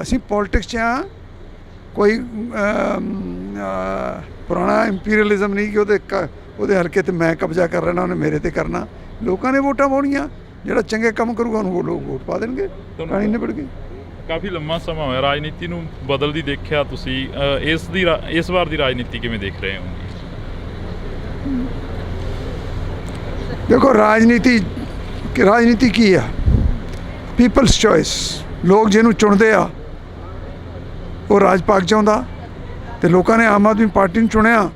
[SPEAKER 2] ਅਸੀਂ ਪੋਲਿਟਿਕਸ 'ਚ ਆ, ਕੋਈ ਪੁਰਾਣਾ ਇੰਪੀਰੀਅਲਿਜ਼ਮ ਨਹੀਂ ਕਿ ਉਹਦੇ ਹਲਕੇ ਤੇ ਮੈਂ ਕਬਜ਼ਾ ਕਰ ਲੈਣਾ, ਉਹਨੇ ਮੇਰੇ ਤੇ ਕਰਨਾ। ਲੋਕਾਂ ਨੇ ਵੋਟਾਂ ਪਾਉਣੀਆਂ, ਜਿਹੜਾ ਚੰਗੇ ਕੰਮ ਕਰੂਗਾ ਉਹਨੂੰ ਲੋਕ ਵੋਟ ਪਾ ਦੇਣਗੇ, ਕਹਾਣੀ ਨਿਬੜ ਗਈ।
[SPEAKER 1] ਕਾਫੀ ਲੰਮਾ ਸਮਾਂ ਹੋਇਆ ਰਾਜਨੀਤੀ ਨੂੰ ਬਦਲਦੀ ਦੇਖਿਆ ਤੁਸੀਂ, ਇਸ ਵਾਰ ਦੀ ਰਾਜਨੀਤੀ ਕਿਵੇਂ ਦੇਖ ਰਹੇ ਹੋ?
[SPEAKER 2] ਦੇਖੋ ਰਾਜਨੀਤੀ ਕੀ ਆ? People's choice. ਲੋਕ ਜਿਹਨੂੰ ਚੁਣਦੇ ਆ ਉਹ ਰਾਜ ਪਾਕ ਚਾਹੁੰਦਾ, ਤੇ ਲੋਕਾਂ ਨੇ ਆਮ ਆਦਮੀ ਪਾਰਟੀ ਨੂੰ ਚੁਣਿਆ।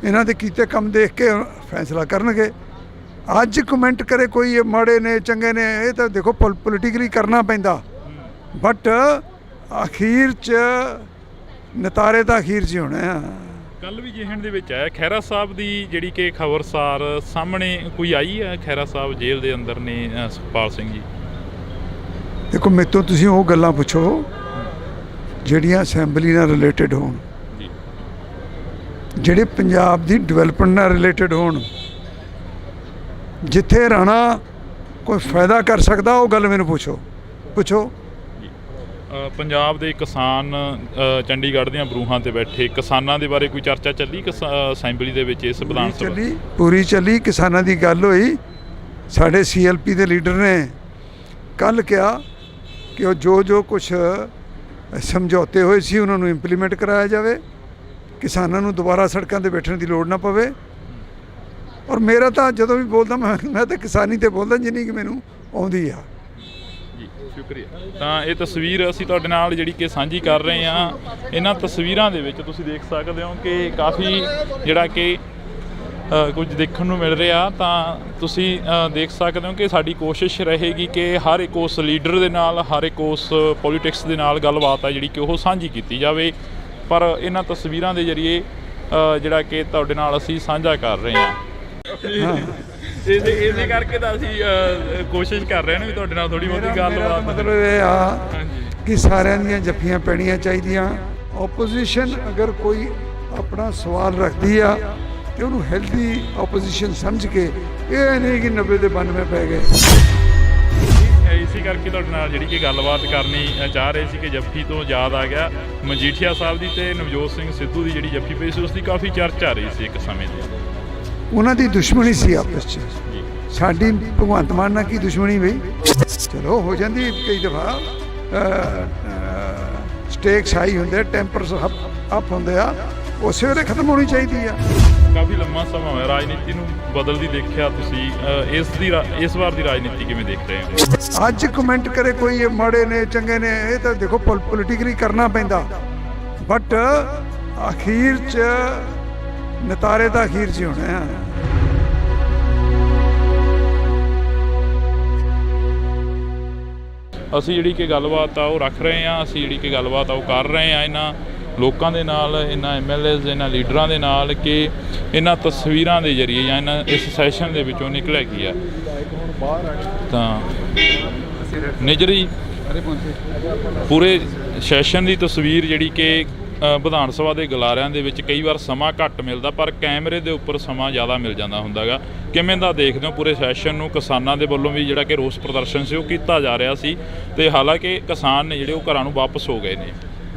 [SPEAKER 2] ਇਹਨਾਂ ਦੇ ਕੀਤੇ ਕੰਮ ਦੇਖ ਕੇ ਫੈਸਲਾ ਕਰਨਗੇ। ਅੱਜ ਕਮੈਂਟ ਕਰੇ ਕੋਈ ਇਹ ਮਾੜੇ ਨੇ ਚੰਗੇ ਨੇ, ਇਹ ਤਾਂ ਦੇਖੋ ਪੋਲੀਟੀਕਲੀ ਕਰਨਾ ਪੈਂਦਾ, ਬਟ ਅਖੀਰ 'ਚ ਨਤਾਰੇ ਤਾਂ ਅਖੀਰ 'ਚ ਹੀ ਹੋਣੇ ਆ।
[SPEAKER 1] ਕੱਲ ਵੀ ਜਿਹਣ ਦੇ ਵਿੱਚ ਆਇਆ ਖਹਿਰਾ ਸਾਹਿਬ ਦੀ ਜਿਹੜੀ ਕਿ ਖਬਰਸਾਰ ਸਾਹਮਣੇ ਕੋਈ ਆਈ ਹੈ। ਖਹਿਰਾ ਸਾਹਿਬ ਜੇਲ੍ਹ ਦੇ ਅੰਦਰ ਨੇ ਸੁਖਪਾਲ ਸਿੰਘ ਜੀ।
[SPEAKER 2] ਦੇਖੋ ਮੇਰੇ ਤੋਂ ਤੁਸੀਂ ਉਹ ਗੱਲਾਂ ਪੁੱਛੋ ਜਿਹੜੀਆਂ ਅਸੈਂਬਲੀ ਨਾਲ ਰਿਲੇਟਡ ਹੋਣ, ਜਿਹੜੇ ਪੰਜਾਬ ਦੀ ਡਿਵੈਲਪਮੈਂਟ ਨਾਲ ਰਿਲੇਟਡ ਹੋਣ। ਜਿੱਥੇ ਰਾਣਾ ਕੋਈ ਫਾਇਦਾ ਕਰ ਸਕਦਾ ਉਹ ਗੱਲ ਮੈਨੂੰ ਪੁੱਛੋ।
[SPEAKER 1] ਪੰਜਾਬ ਦੇ ਕਿਸਾਨ ਚੰਡੀਗੜ੍ਹ ਦੀਆਂ ਬਰੂਹਾਂ ਤੇ ਬੈਠੇ ਕਿਸਾਨਾਂ ਦੇ ਬਾਰੇ ਕੋਈ ਚਰਚਾ ਚੱਲੀ ਅਸੈਂਬਲੀ ਦੇ ਵਿੱਚ? ਇਸ ਵਿਧਾਨ ਸਭਾ
[SPEAKER 2] ਪੂਰੀ ਚੱਲੀ, ਕਿਸਾਨਾਂ ਦੀ ਗੱਲ ਹੋਈ। ਸਾਡੇ CLP ਦੇ ਲੀਡਰ ਨੇ ਕੱਲ੍ਹ ਕਿਹਾ ਕਿ ਉਹ ਜੋ ਕੁਛ ਸਮਝੌਤੇ ਹੋਏ ਸੀ ਉਹਨਾਂ ਨੂੰ ਇੰਪਲੀਮੈਂਟ ਕਰਾਇਆ ਜਾਵੇ, ਕਿਸਾਨਾਂ ਨੂੰ ਦੁਬਾਰਾ ਸੜਕਾਂ 'ਤੇ ਬੈਠਣ ਦੀ ਲੋੜ ਨਾ ਪਵੇ। ਔਰ ਮੇਰਾ ਤਾਂ ਜਦੋਂ ਵੀ ਬੋਲਦਾ ਮੈਂ ਤਾਂ ਕਿਸਾਨੀ 'ਤੇ ਬੋਲਦਾ ਜਿੰਨੀ ਕਿ ਮੈਨੂੰ ਆਉਂਦੀ ਆ।
[SPEAKER 1] ਜੀ ਸ਼ੁਕਰੀਆ। ਤਾਂ ਇਹ ਤਸਵੀਰ ਅਸੀਂ ਤੁਹਾਡੇ ਨਾਲ ਜਿਹੜੀ ਕਿ ਸਾਂਝੀ ਕਰ ਰਹੇ ਹਾਂ। ਇਹਨਾਂ ਤਸਵੀਰਾਂ ਦੇ ਵਿੱਚ ਤੁਸੀਂ ਦੇਖ ਸਕਦੇ ਹੋ ਕਿ ਕਾਫੀ ਜਿਹੜਾ ਕਿ ਕੁਝ ਦੇਖਣ ਨੂੰ ਮਿਲ ਰਿਹਾ। ਤਾਂ ਤੁਸੀਂ ਦੇਖ ਸਕਦੇ ਹੋ ਕਿ ਸਾਡੀ ਕੋਸ਼ਿਸ਼ ਰਹੇਗੀ ਕਿ ਹਰ ਇੱਕ ਉਸ ਲੀਡਰ ਦੇ ਨਾਲ, ਹਰ ਇੱਕ ਉਸ ਪੋਲੀਟਿਕਸ ਦੇ ਨਾਲ ਗੱਲਬਾਤ ਆ ਜਿਹੜੀ ਕਿ ਉਹ ਸਾਂਝੀ ਕੀਤੀ ਜਾਵੇ। ਪਰ ਇਹਨਾਂ ਤਸਵੀਰਾਂ ਦੇ ਜ਼ਰੀਏ ਜਿਹੜਾ ਕਿ ਤੁਹਾਡੇ ਨਾਲ ਅਸੀਂ ਸਾਂਝਾ ਕਰ ਰਹੇ ਹਾਂ। ਇਸੇ ਕਰਕੇ ਤਾਂ ਅਸੀਂ ਕੋਸ਼ਿਸ਼ ਕਰ ਰਹੇ ਹਾਂ ਵੀ ਤੁਹਾਡੇ ਨਾਲ ਥੋੜ੍ਹੀ ਬਹੁਤੀ ਗੱਲਬਾਤ।
[SPEAKER 2] ਮਤਲਬ ਇਹ ਆ ਕਿ ਸਾਰਿਆਂ ਦੀਆਂ ਜੱਫੀਆਂ ਪੈਣੀਆਂ ਚਾਹੀਦੀਆਂ। ਓਪੋਜੀਸ਼ਨ ਅਗਰ ਕੋਈ ਆਪਣਾ ਸਵਾਲ ਰੱਖਦੀ ਆ ਤੇ ਉਹਨੂੰ ਹੈਲਦੀ ਓਪੋਜੀਸ਼ਨ ਸਮਝ ਕੇ, ਇਹ ਨਹੀਂ ਕਿ 90 ਦੇ 92 ਪੈ ਗਏ।
[SPEAKER 1] ਇਸੇ ਕਰਕੇ ਤੁਹਾਡੇ ਨਾਲ ਜਿਹੜੀ ਕਿ ਗੱਲਬਾਤ ਕਰਨੀ ਚਾਹ ਰਹੇ ਸੀ ਕਿ ਜੱਫੀ ਤੋਂ ਯਾਦ ਆ ਗਿਆ ਮਜੀਠੀਆ ਸਾਹਿਬ ਦੀ ਤੇ ਨਵਜੋਤ ਸਿੰਘ ਸਿੱਧੂ ਦੀ ਜਿਹੜੀ ਜੱਫੀ ਪਈ ਸੀ ਉਸ ਦੀ ਕਾਫੀ ਚਰਚਾ ਰਹੀ ਸੀ ਇੱਕ ਸਮੇਂ ਦੀ। ਉਹਨਾਂ ਦੀ ਦੁਸ਼ਮਣੀ ਸੀ ਆਪਸ 'ਚ। ਸਾਡੀ ਭਗਵੰਤ ਮਾਨ ਨਾਲ ਕੀ ਦੁਸ਼ਮਣੀ ਬਈ? ਚਲੋ ਹੋ ਜਾਂਦੀ ਕਈ ਦਫਾ। ਸਟੇਕਸ ਹਾਈ ਹੁੰਦੇ, ਟੈਂਪਰਸ ਅਪ ਹੁੰਦੇ ਆ, ਉਸੇ ਵੇਲੇ ਖਤਮ ਹੋਣੀ ਚਾਹੀਦੀ ਆ। ਕਾਫੀ ਲੰਮਾ ਸਮਾਂ ਹੋਇਆ ਰਾਜਨੀਤੀ ਨੂੰ ਬਦਲਦੀ ਦੇਖਿਆ ਤੁਸੀਂ, ਇਸ ਵਾਰ ਦੀ ਰਾਜਨੀਤੀ ਕਿਵੇਂ ਦੇਖ ਰਹੇ ਹੋ?
[SPEAKER 2] ਅੱਜ ਕਮੈਂਟ ਕਰੇ ਕੋਈ ਇਹ ਮਾੜੇ ਨੇ ਚੰਗੇ ਨੇ, ਇਹ ਤਾਂ ਦੇਖੋ ਪੋਲੀਟੀਕਲੀ ਕਰਨਾ ਪੈਂਦਾ, ਬਟ ਅਖੀਰ 'ਚ ਨਤਾਰੇ ਤਾਂ ਅਖੀਰ 'ਚ ਹੀ ਹੋਣੇ ਆ।
[SPEAKER 1] ਅਸੀਂ ਜਿਹੜੀ ਕਿ ਗੱਲਬਾਤ ਆ ਉਹ ਰੱਖ ਰਹੇ ਹਾਂ, ਅਸੀਂ ਜਿਹੜੀ ਕਿ ਗੱਲਬਾਤ ਆ ਉਹ ਕਰ ਰਹੇ ਹਾਂ ਇਹਨਾਂ ਲੋਕਾਂ ਦੇ ਨਾਲ, ਇਹਨਾਂ MLAs, ਇਹਨਾਂ ਲੀਡਰਾਂ ਦੇ ਨਾਲ ਕਿ ਇਹਨਾਂ ਤਸਵੀਰਾਂ ਦੇ ਜ਼ਰੀਏ ਜਾਂ ਇਹਨਾਂ ਇਸ ਸੈਸ਼ਨ ਦੇ ਵਿੱਚੋਂ ਨਿਕਲਿਆ ਕੀ ਆ। ਤਾਂ ਨਿਜਰੀ ਪੂਰੇ ਸੈਸ਼ਨ ਦੀ ਤਸਵੀਰ ਜਿਹੜੀ ਕਿ ਵਿਧਾਨ ਸਭਾ ਦੇ ਗਲਾਰਿਆਂ ਦੇ ਵਿੱਚ ਕਈ ਵਾਰ ਸਮਾਂ ਘੱਟ ਮਿਲਦਾ, ਪਰ ਕੈਮਰੇ ਦੇ ਉੱਪਰ ਸਮਾਂ ਜ਼ਿਆਦਾ ਮਿਲ ਜਾਂਦਾ ਹੁੰਦਾ ਗਾ। ਕਿਵੇਂ ਦਾ ਦੇਖਦੇ ਹੋ ਪੂਰੇ ਸੈਸ਼ਨ ਨੂੰ? ਕਿਸਾਨਾਂ ਦੇ ਵੱਲੋਂ ਵੀ ਜਿਹੜਾ ਕਿ ਰੋਸ ਪ੍ਰਦਰਸ਼ਨ ਸੀ ਉਹ ਕੀਤਾ ਜਾ ਰਿਹਾ ਸੀ, ਤੇ ਹਾਲਾਂਕਿ ਕਿਸਾਨ ਨੇ ਜਿਹੜੇ ਉਹ ਘਰਾਂ ਨੂੰ ਵਾਪਸ ਹੋ ਗਏ ਨੇ।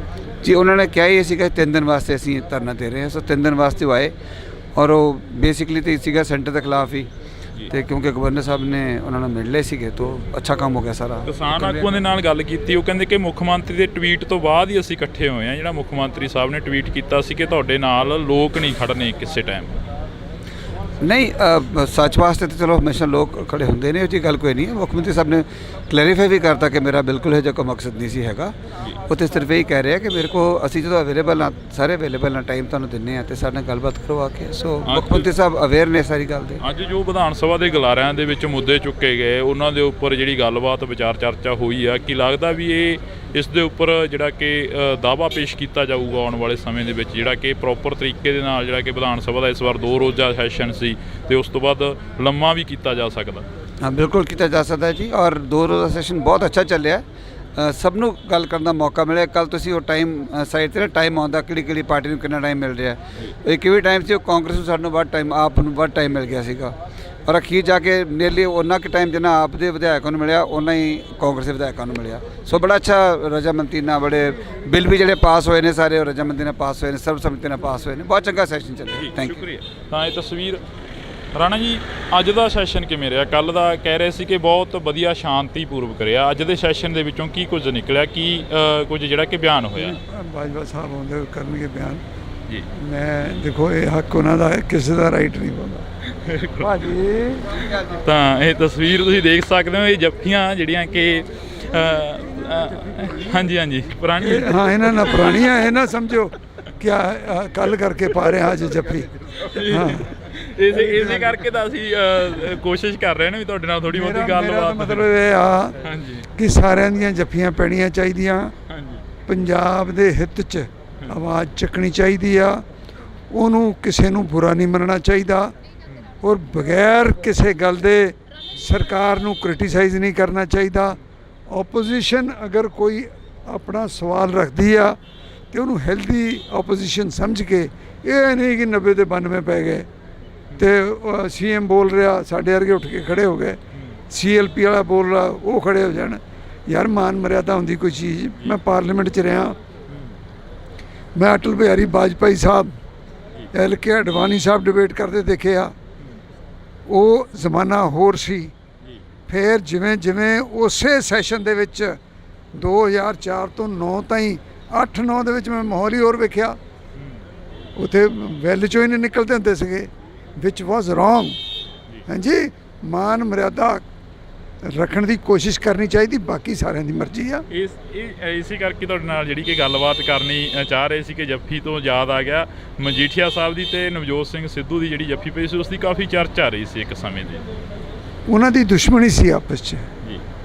[SPEAKER 3] ਜੀ ਉਹਨਾਂ ਨੇ ਕਿਹਾ ਹੀ ਸੀਗਾ 3 ਦਿਨ ਵਾਸਤੇ ਅਸੀਂ ਧਰਨਾ ਦੇ ਰਹੇ ਹਾਂ। ਸੋ 3 ਦਿਨ ਵਾਸਤੇ ਉਹ ਆਏ, ਔਰ ਉਹ ਬੇਸਿਕਲੀ ਤਾਂ ਸੀਗਾ ਸੈਂਟਰ ਦੇ ਖਿਲਾਫ ਹੀ, ਤੇ ਕਿਉਂਕਿ ਗਵਰਨਰ ਸਾਹਿਬ ਨੇ ਉਹਨਾਂ ਨੂੰ ਮਿਲ ਲਏ ਸੀਗੇ ਤਾਂ ਅੱਛਾ ਕੰਮ ਹੋ ਗਿਆ ਸਾਰਾ।
[SPEAKER 1] ਕਿਸਾਨ ਆਗੂਆਂ ਦੇ ਨਾਲ ਗੱਲ ਕੀਤੀ, ਉਹ ਕਹਿੰਦੇ ਕਿ ਮੁੱਖ ਮੰਤਰੀ ਦੇ ਟਵੀਟ ਤੋਂ ਬਾਅਦ ਹੀ ਅਸੀਂ ਇਕੱਠੇ ਹੋਏ ਹਾਂ। ਜਿਹੜਾ ਮੁੱਖ ਮੰਤਰੀ ਸਾਹਿਬ ਨੇ ਟਵੀਟ ਕੀਤਾ ਸੀ ਕਿ ਤੁਹਾਡੇ ਨਾਲ ਲੋਕ ਨਹੀਂ ਖੜਨੇ ਕਿਸੇ ਟਾਈਮ।
[SPEAKER 3] ਨਹੀਂ ਸੱਚ ਵਾਸਤੇ ਤਾਂ ਚਲੋ ਹਮੇਸ਼ਾ ਲੋਕ ਖੜੇ ਹੁੰਦੇ ਨੇ, ਇਹ ਜੀ ਗੱਲ ਕੋਈ ਨਹੀਂ ਹੈ। ਮੁੱਖ ਮੰਤਰੀ ਸਾਹਿਬ ਨੇ ਕਲੈਰੀਫਾਈ ਵੀ ਕਰਤਾ ਕਿ ਮੇਰਾ ਬਿਲਕੁਲ ਇਹ ਜਿਹਾ ਕੋਈ ਮਕਸਦ ਨਹੀਂ ਸੀ ਹੈਗਾ। ਉਹ ਤਾਂ ਸਿਰਫ ਇਹ ਕਹਿ ਰਿਹਾ ਕਿ ਮੇਰੇ ਕੋ ਅਸੀਂ ਜਦੋਂ ਅਵੇਲੇਬਲ ਹਾਂ, ਸਾਰੇ ਅਵੇਲੇਬਲ ਹਾਂ, ਟਾਈਮ ਤੁਹਾਨੂੰ ਦਿੰਦੇ ਹਾਂ ਅਤੇ ਸਾਡੇ ਨਾਲ ਗੱਲਬਾਤ ਕਰੋ ਆ ਕੇ। ਸੋ ਮੁੱਖ ਮੰਤਰੀ ਸਾਹਿਬ ਅਵੇਅਰ ਨੇ ਸਾਰੀ ਗੱਲ ਦੇ।
[SPEAKER 1] ਅੱਜ ਜੋ ਵਿਧਾਨ ਸਭਾ ਦੇ ਗਲਾਰਿਆਂ ਦੇ ਵਿੱਚ ਮੁੱਦੇ ਚੁੱਕੇ ਗਏ, ਉਹਨਾਂ ਦੇ ਉੱਪਰ ਜਿਹੜੀ ਗੱਲਬਾਤ ਵਿਚਾਰ ਚਰਚਾ ਹੋਈ ਆ, ਕੀ ਲੱਗਦਾ ਵੀ ਇਸ ਦੇ ਉੱਪਰ ਜਿਹੜਾ ਕਿ ਦਾਅਵਾ ਪੇਸ਼ ਕੀਤਾ ਜਾਊਗਾ ਆਉਣ ਵਾਲੇ ਸਮੇਂ ਦੇ ਵਿੱਚ, ਜਿਹੜਾ ਕਿ ਪ੍ਰੋਪਰ ਤਰੀਕੇ ਦੇ ਨਾਲ ਜਿਹੜਾ ਕਿ ਵਿਧਾਨ ਸਭਾ ਦਾ ਇਸ ਵਾਰ 2 ਰੋਜ਼ਾ ਸੈਸ਼ਨ ਸੀ ਤੇ ਉਸ ਤੋਂ ਬਾਅਦ ਲੰਮਾ ਵੀ ਕੀਤਾ ਜਾ ਸਕਦਾ?
[SPEAKER 3] ਹਾਂ, ਬਿਲਕੁਲ ਕੀਤਾ ਜਾ ਸਕਦਾ ਜੀ। ਔਰ 2 ਰੋਜ਼ਾ ਸੈਸ਼ਨ ਬਹੁਤ ਅੱਛਾ ਚੱਲਿਆ। ਸਭ ਨੂੰ ਗੱਲ ਕਰਨ ਦਾ ਮੌਕਾ ਮਿਲਿਆ। ਕੱਲ ਤੁਸੀਂ ਉਹ ਟਾਈਮ ਸਾਈਡ 'ਤੇ ਨਾ ਟਾਈਮ ਆਉਂਦਾ ਕਿਹੜੀ ਪਾਰਟੀ ਨੂੰ ਕਿੰਨਾ ਟਾਈਮ ਮਿਲ ਰਿਹਾ। ਇੱਕ ਵੀ ਟਾਈਮ ਸੀ ਉਹ ਕਾਂਗਰਸ ਨੂੰ ਸਾਨੂੰ ਵੱਧ ਟਾਈਮ, ਆਪ ਨੂੰ ਵੱਧ ਟਾਈਮ ਮਿਲ ਗਿਆ ਸੀਗਾ। ਔਰ ਅਖੀਰ ਜਾ ਕੇ ਨੀਅਰਲੀ ਉਹਨਾਂ ਕੁ ਟਾਈਮ ਜਿੰਨਾ ਆਪ ਦੇ ਵਿਧਾਇਕਾਂ ਨੂੰ ਮਿਲਿਆ, ਉਹਨਾਂ ਹੀ ਕਾਂਗਰਸ ਦੇ ਵਿਧਾਇਕਾਂ ਨੂੰ ਮਿਲਿਆ। ਸੋ ਬੜਾ ਅੱਛਾ ਰਜਾਮੰਦੀ ਨਾਲ ਬੜੇ ਬਿੱਲ ਵੀ ਜਿਹੜੇ ਪਾਸ ਹੋਏ ਨੇ ਸਾਰੇ ਉਹ ਰਜਾਮੰਦੀ ਨਾਲ ਪਾਸ ਹੋਏ ਨੇ, ਸਰਬਸੰਮਤੀ ਨਾਲ ਪਾਸ ਹੋਏ ਨੇ। ਬਹੁਤ ਚੰਗਾ ਸੈਸ਼ਨ ਚੱਲਿਆ। Thank you.
[SPEAKER 1] ਸ਼ੁਕਰੀਆ। ਤਾਂ ਇਹ ਤਸਵੀਰ ਰਾਣਾ ਜੀ, ਅੱਜ ਦਾ ਸੈਸ਼ਨ ਕਿਵੇਂ ਰਿਹਾ? ਕੱਲ ਦਾ ਕਹਿ ਰਹੇ ਸੀ ਕਿ ਬਹੁਤ ਵਧੀਆ ਸ਼ਾਂਤੀਪੂਰਵਕ ਰਿਹਾ। ਅੱਜ ਦੇ ਸੈਸ਼ਨ ਦੇ ਵਿੱਚੋਂ ਕੀ ਕੁਝ ਨਿਕਲਿਆ, ਕੀ ਕੁਝ ਜਿਹੜਾ ਕਿ ਬਿਆਨ ਹੋਇਆ?
[SPEAKER 2] ਬਾਜਵਾ ਸਾਹਿਬ ਆਉਂਦੇ ਕਰਨਗੇ ਬਿਆਨ
[SPEAKER 1] ਜੀ।
[SPEAKER 2] ਮੈਂ ਦੇਖੋ ਇਹ ਹੱਕ ਉਹਨਾਂ ਦਾ ਹੈ, ਕਿਸੇ ਦਾ ਰਾਈਟ ਨਹੀਂ ਬੋਲਦਾ ਭਾਜੀ।
[SPEAKER 1] ਤਾਂ ਇਹ ਤਸਵੀਰ ਤੁਸੀਂ ਦੇਖ ਸਕਦੇ ਹੋ, ਇਹ ਜੱਫੀਆਂ ਜਿਹੜੀਆਂ ਕਿ ਹਾਂਜੀ ਪੁਰਾਣੀ,
[SPEAKER 2] ਹਾਂ ਇਹਨਾਂ ਨਾਲ ਪੁਰਾਣੀਆਂ, ਇਹ ਨਾ ਸਮਝੋ ਕਿ ਕੱਲ ਕਰਕੇ ਪਾ ਰਹੇ ਹਾਂ ਅੱਜ ਜੱਫੀ। ਹਾਂ,
[SPEAKER 1] ਇਸੇ ਕਰਕੇ ਤਾਂ ਅਸੀਂ ਕੋਸ਼ਿਸ਼ ਕਰ ਰਹੇ ਨੇ ਵੀ ਤੁਹਾਡੇ ਨਾਲ ਥੋੜੀ ਬਹੁਤੀ ਗੱਲਬਾਤ।
[SPEAKER 2] ਮਤਲਬ ਇਹ ਆ ਕਿ ਸਾਰਿਆਂ ਦੀਆਂ ਜੱਫੀਆਂ ਪੈਣੀਆਂ ਚਾਹੀਦੀਆਂ। ਪੰਜਾਬ ਦੇ ਹਿੱਤ 'ਚ ਆਵਾਜ਼ ਚੱਕਣੀ ਚਾਹੀਦੀ ਆ। ਉਹਨੂੰ ਕਿਸੇ ਨੂੰ ਬੁਰਾ ਨਹੀਂ ਮੰਨਣਾ ਚਾਹੀਦਾ ਔਰ ਬਗੈਰ ਕਿਸੇ ਗੱਲ ਦੇ ਸਰਕਾਰ ਨੂੰ ਕ੍ਰਿਟੀਸਾਈਜ਼ ਨਹੀਂ ਕਰਨਾ ਚਾਹੀਦਾ। ਓਪੋਜੀਸ਼ਨ ਅਗਰ ਕੋਈ ਆਪਣਾ ਸਵਾਲ ਰੱਖਦੀ ਆ ਤੇ ਉਹਨੂੰ ਹੈਲਦੀ ਓਪੋਜੀਸ਼ਨ ਸਮਝ ਕੇ, ਇਹ ਨਹੀਂ ਕਿ 90 ਤੇ 92 ਪੈ ਗਏ ਤੇ ਸੀਐਮ ਬੋਲ ਰਿਹਾ ਸਾਡੇ ਵਰਗੇ ਉੱਠ ਕੇ ਖੜੇ ਹੋ ਗਏ, ਸੀਐਲਪੀ ਵਾਲਾ ਬੋਲ ਰਿਹਾ ਉਹ ਖੜੇ ਹੋ ਜਾਣ। ਯਾਰ ਮਾਨ ਮਰਿਆਦਾ ਹੁੰਦੀ ਕੋਈ ਚੀਜ਼। ਮੈਂ ਪਾਰਲੀਮੈਂਟ 'ਚ ਰਿਹਾ, ਮੈਂ ਅਟਲ ਬਿਹਾਰੀ ਵਾਜਪਾਈ ਸਾਹਿਬ, LK ਅਡਵਾਨੀ ਸਾਹਿਬ ਡਿਬੇਟ ਕਰਦੇ ਦੇਖੇ ਆ। ਉਹ ਜ਼ਮਾਨਾ ਹੋਰ ਸੀ। ਫਿਰ ਜਿਵੇਂ ਜਿਵੇਂ ਉਸੇ ਸੈਸ਼ਨ ਦੇ ਵਿੱਚ 2004 ਤੋਂ 9 ਤਾਈਂ 8-9 ਦੇ ਵਿੱਚ ਮੈਂ ਮਾਹੌਲ ਹੀ ਹੋਰ ਵੇਖਿਆ। ਉੱਥੇ ਵੈਲ 'ਚੋਂ ਹੀ ਨਹੀਂ ਨਿਕਲਦੇ ਹੁੰਦੇ ਸੀਗੇ, ਵਿਚ ਵਾਜ਼ ਰੋਂਗ। ਹਾਂਜੀ, ਮਾਨ ਮਰਿਆਦਾ ਰੱਖਣ ਦੀ ਕੋਸ਼ਿਸ਼ ਕਰਨੀ ਚਾਹੀਦੀ, ਬਾਕੀ ਸਾਰਿਆਂ ਦੀ ਮਰਜ਼ੀ ਆ।
[SPEAKER 1] ਇਸੇ ਕਰਕੇ ਤੁਹਾਡੇ ਨਾਲ ਜਿਹੜੀ ਕਿ ਗੱਲਬਾਤ ਕਰਨੀ ਚਾਹ ਰਹੇ ਸੀ ਕਿ ਜੱਫੀ ਤੋਂ ਯਾਦ ਆ ਗਿਆ ਮਜੀਠੀਆ ਸਾਹਿਬ ਦੀ ਤੇ ਨਵਜੋਤ ਸਿੰਘ ਸਿੱਧੂ ਦੀ ਜਿਹੜੀ ਜੱਫੀ ਪਈ ਸੀ, ਉਸ ਦੀ ਕਾਫੀ ਚਰਚਾ ਆ ਰਹੀ ਸੀ ਇੱਕ ਸਮੇਂ ਦੀ। ਉਹਨਾਂ
[SPEAKER 2] ਦੀ ਦੁਸ਼ਮਣੀ ਸੀ ਆਪਸ 'ਚ।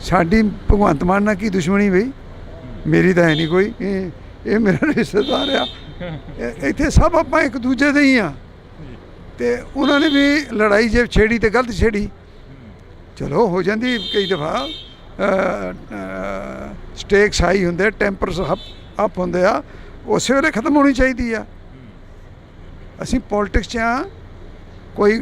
[SPEAKER 2] ਸਾਡੀ ਭਗਵੰਤ ਮਾਨ ਨਾਲ ਕੀ ਦੁਸ਼ਮਣੀ ਬਈ? ਮੇਰੀ ਤਾਂ ਹੈ ਨਹੀਂ ਕੋਈ। ਇਹ ਮੇਰਾ ਰਿਸ਼ਤੇਦਾਰ ਆ। ਇੱਥੇ ਸਭ ਆਪਾਂ ਇੱਕ ਦੂਜੇ ਦੇ ਹੀ ਆ। ਤੇ ਉਹਨਾਂ ਨੇ ਵੀ ਲੜਾਈ ਜੇ ਛੇੜੀ ਤੇ ਗਲਤ ਛੇੜੀ, ਚਲੋ ਹੋ ਜਾਂਦੀ ਕਈ ਦਫਾ। ਸਟੇਕਸ ਹਾਈ ਹੁੰਦੇ, ਟੈਂਪਰਸ ਅਪ ਹੁੰਦੇ ਆ, ਉਸੇ ਵੇਲੇ ਖਤਮ ਹੋਣੀ ਚਾਹੀਦੀ ਆ। ਅਸੀਂ ਪੋਲੀਟਿਕਸ 'ਚ ਆ, ਕੋਈ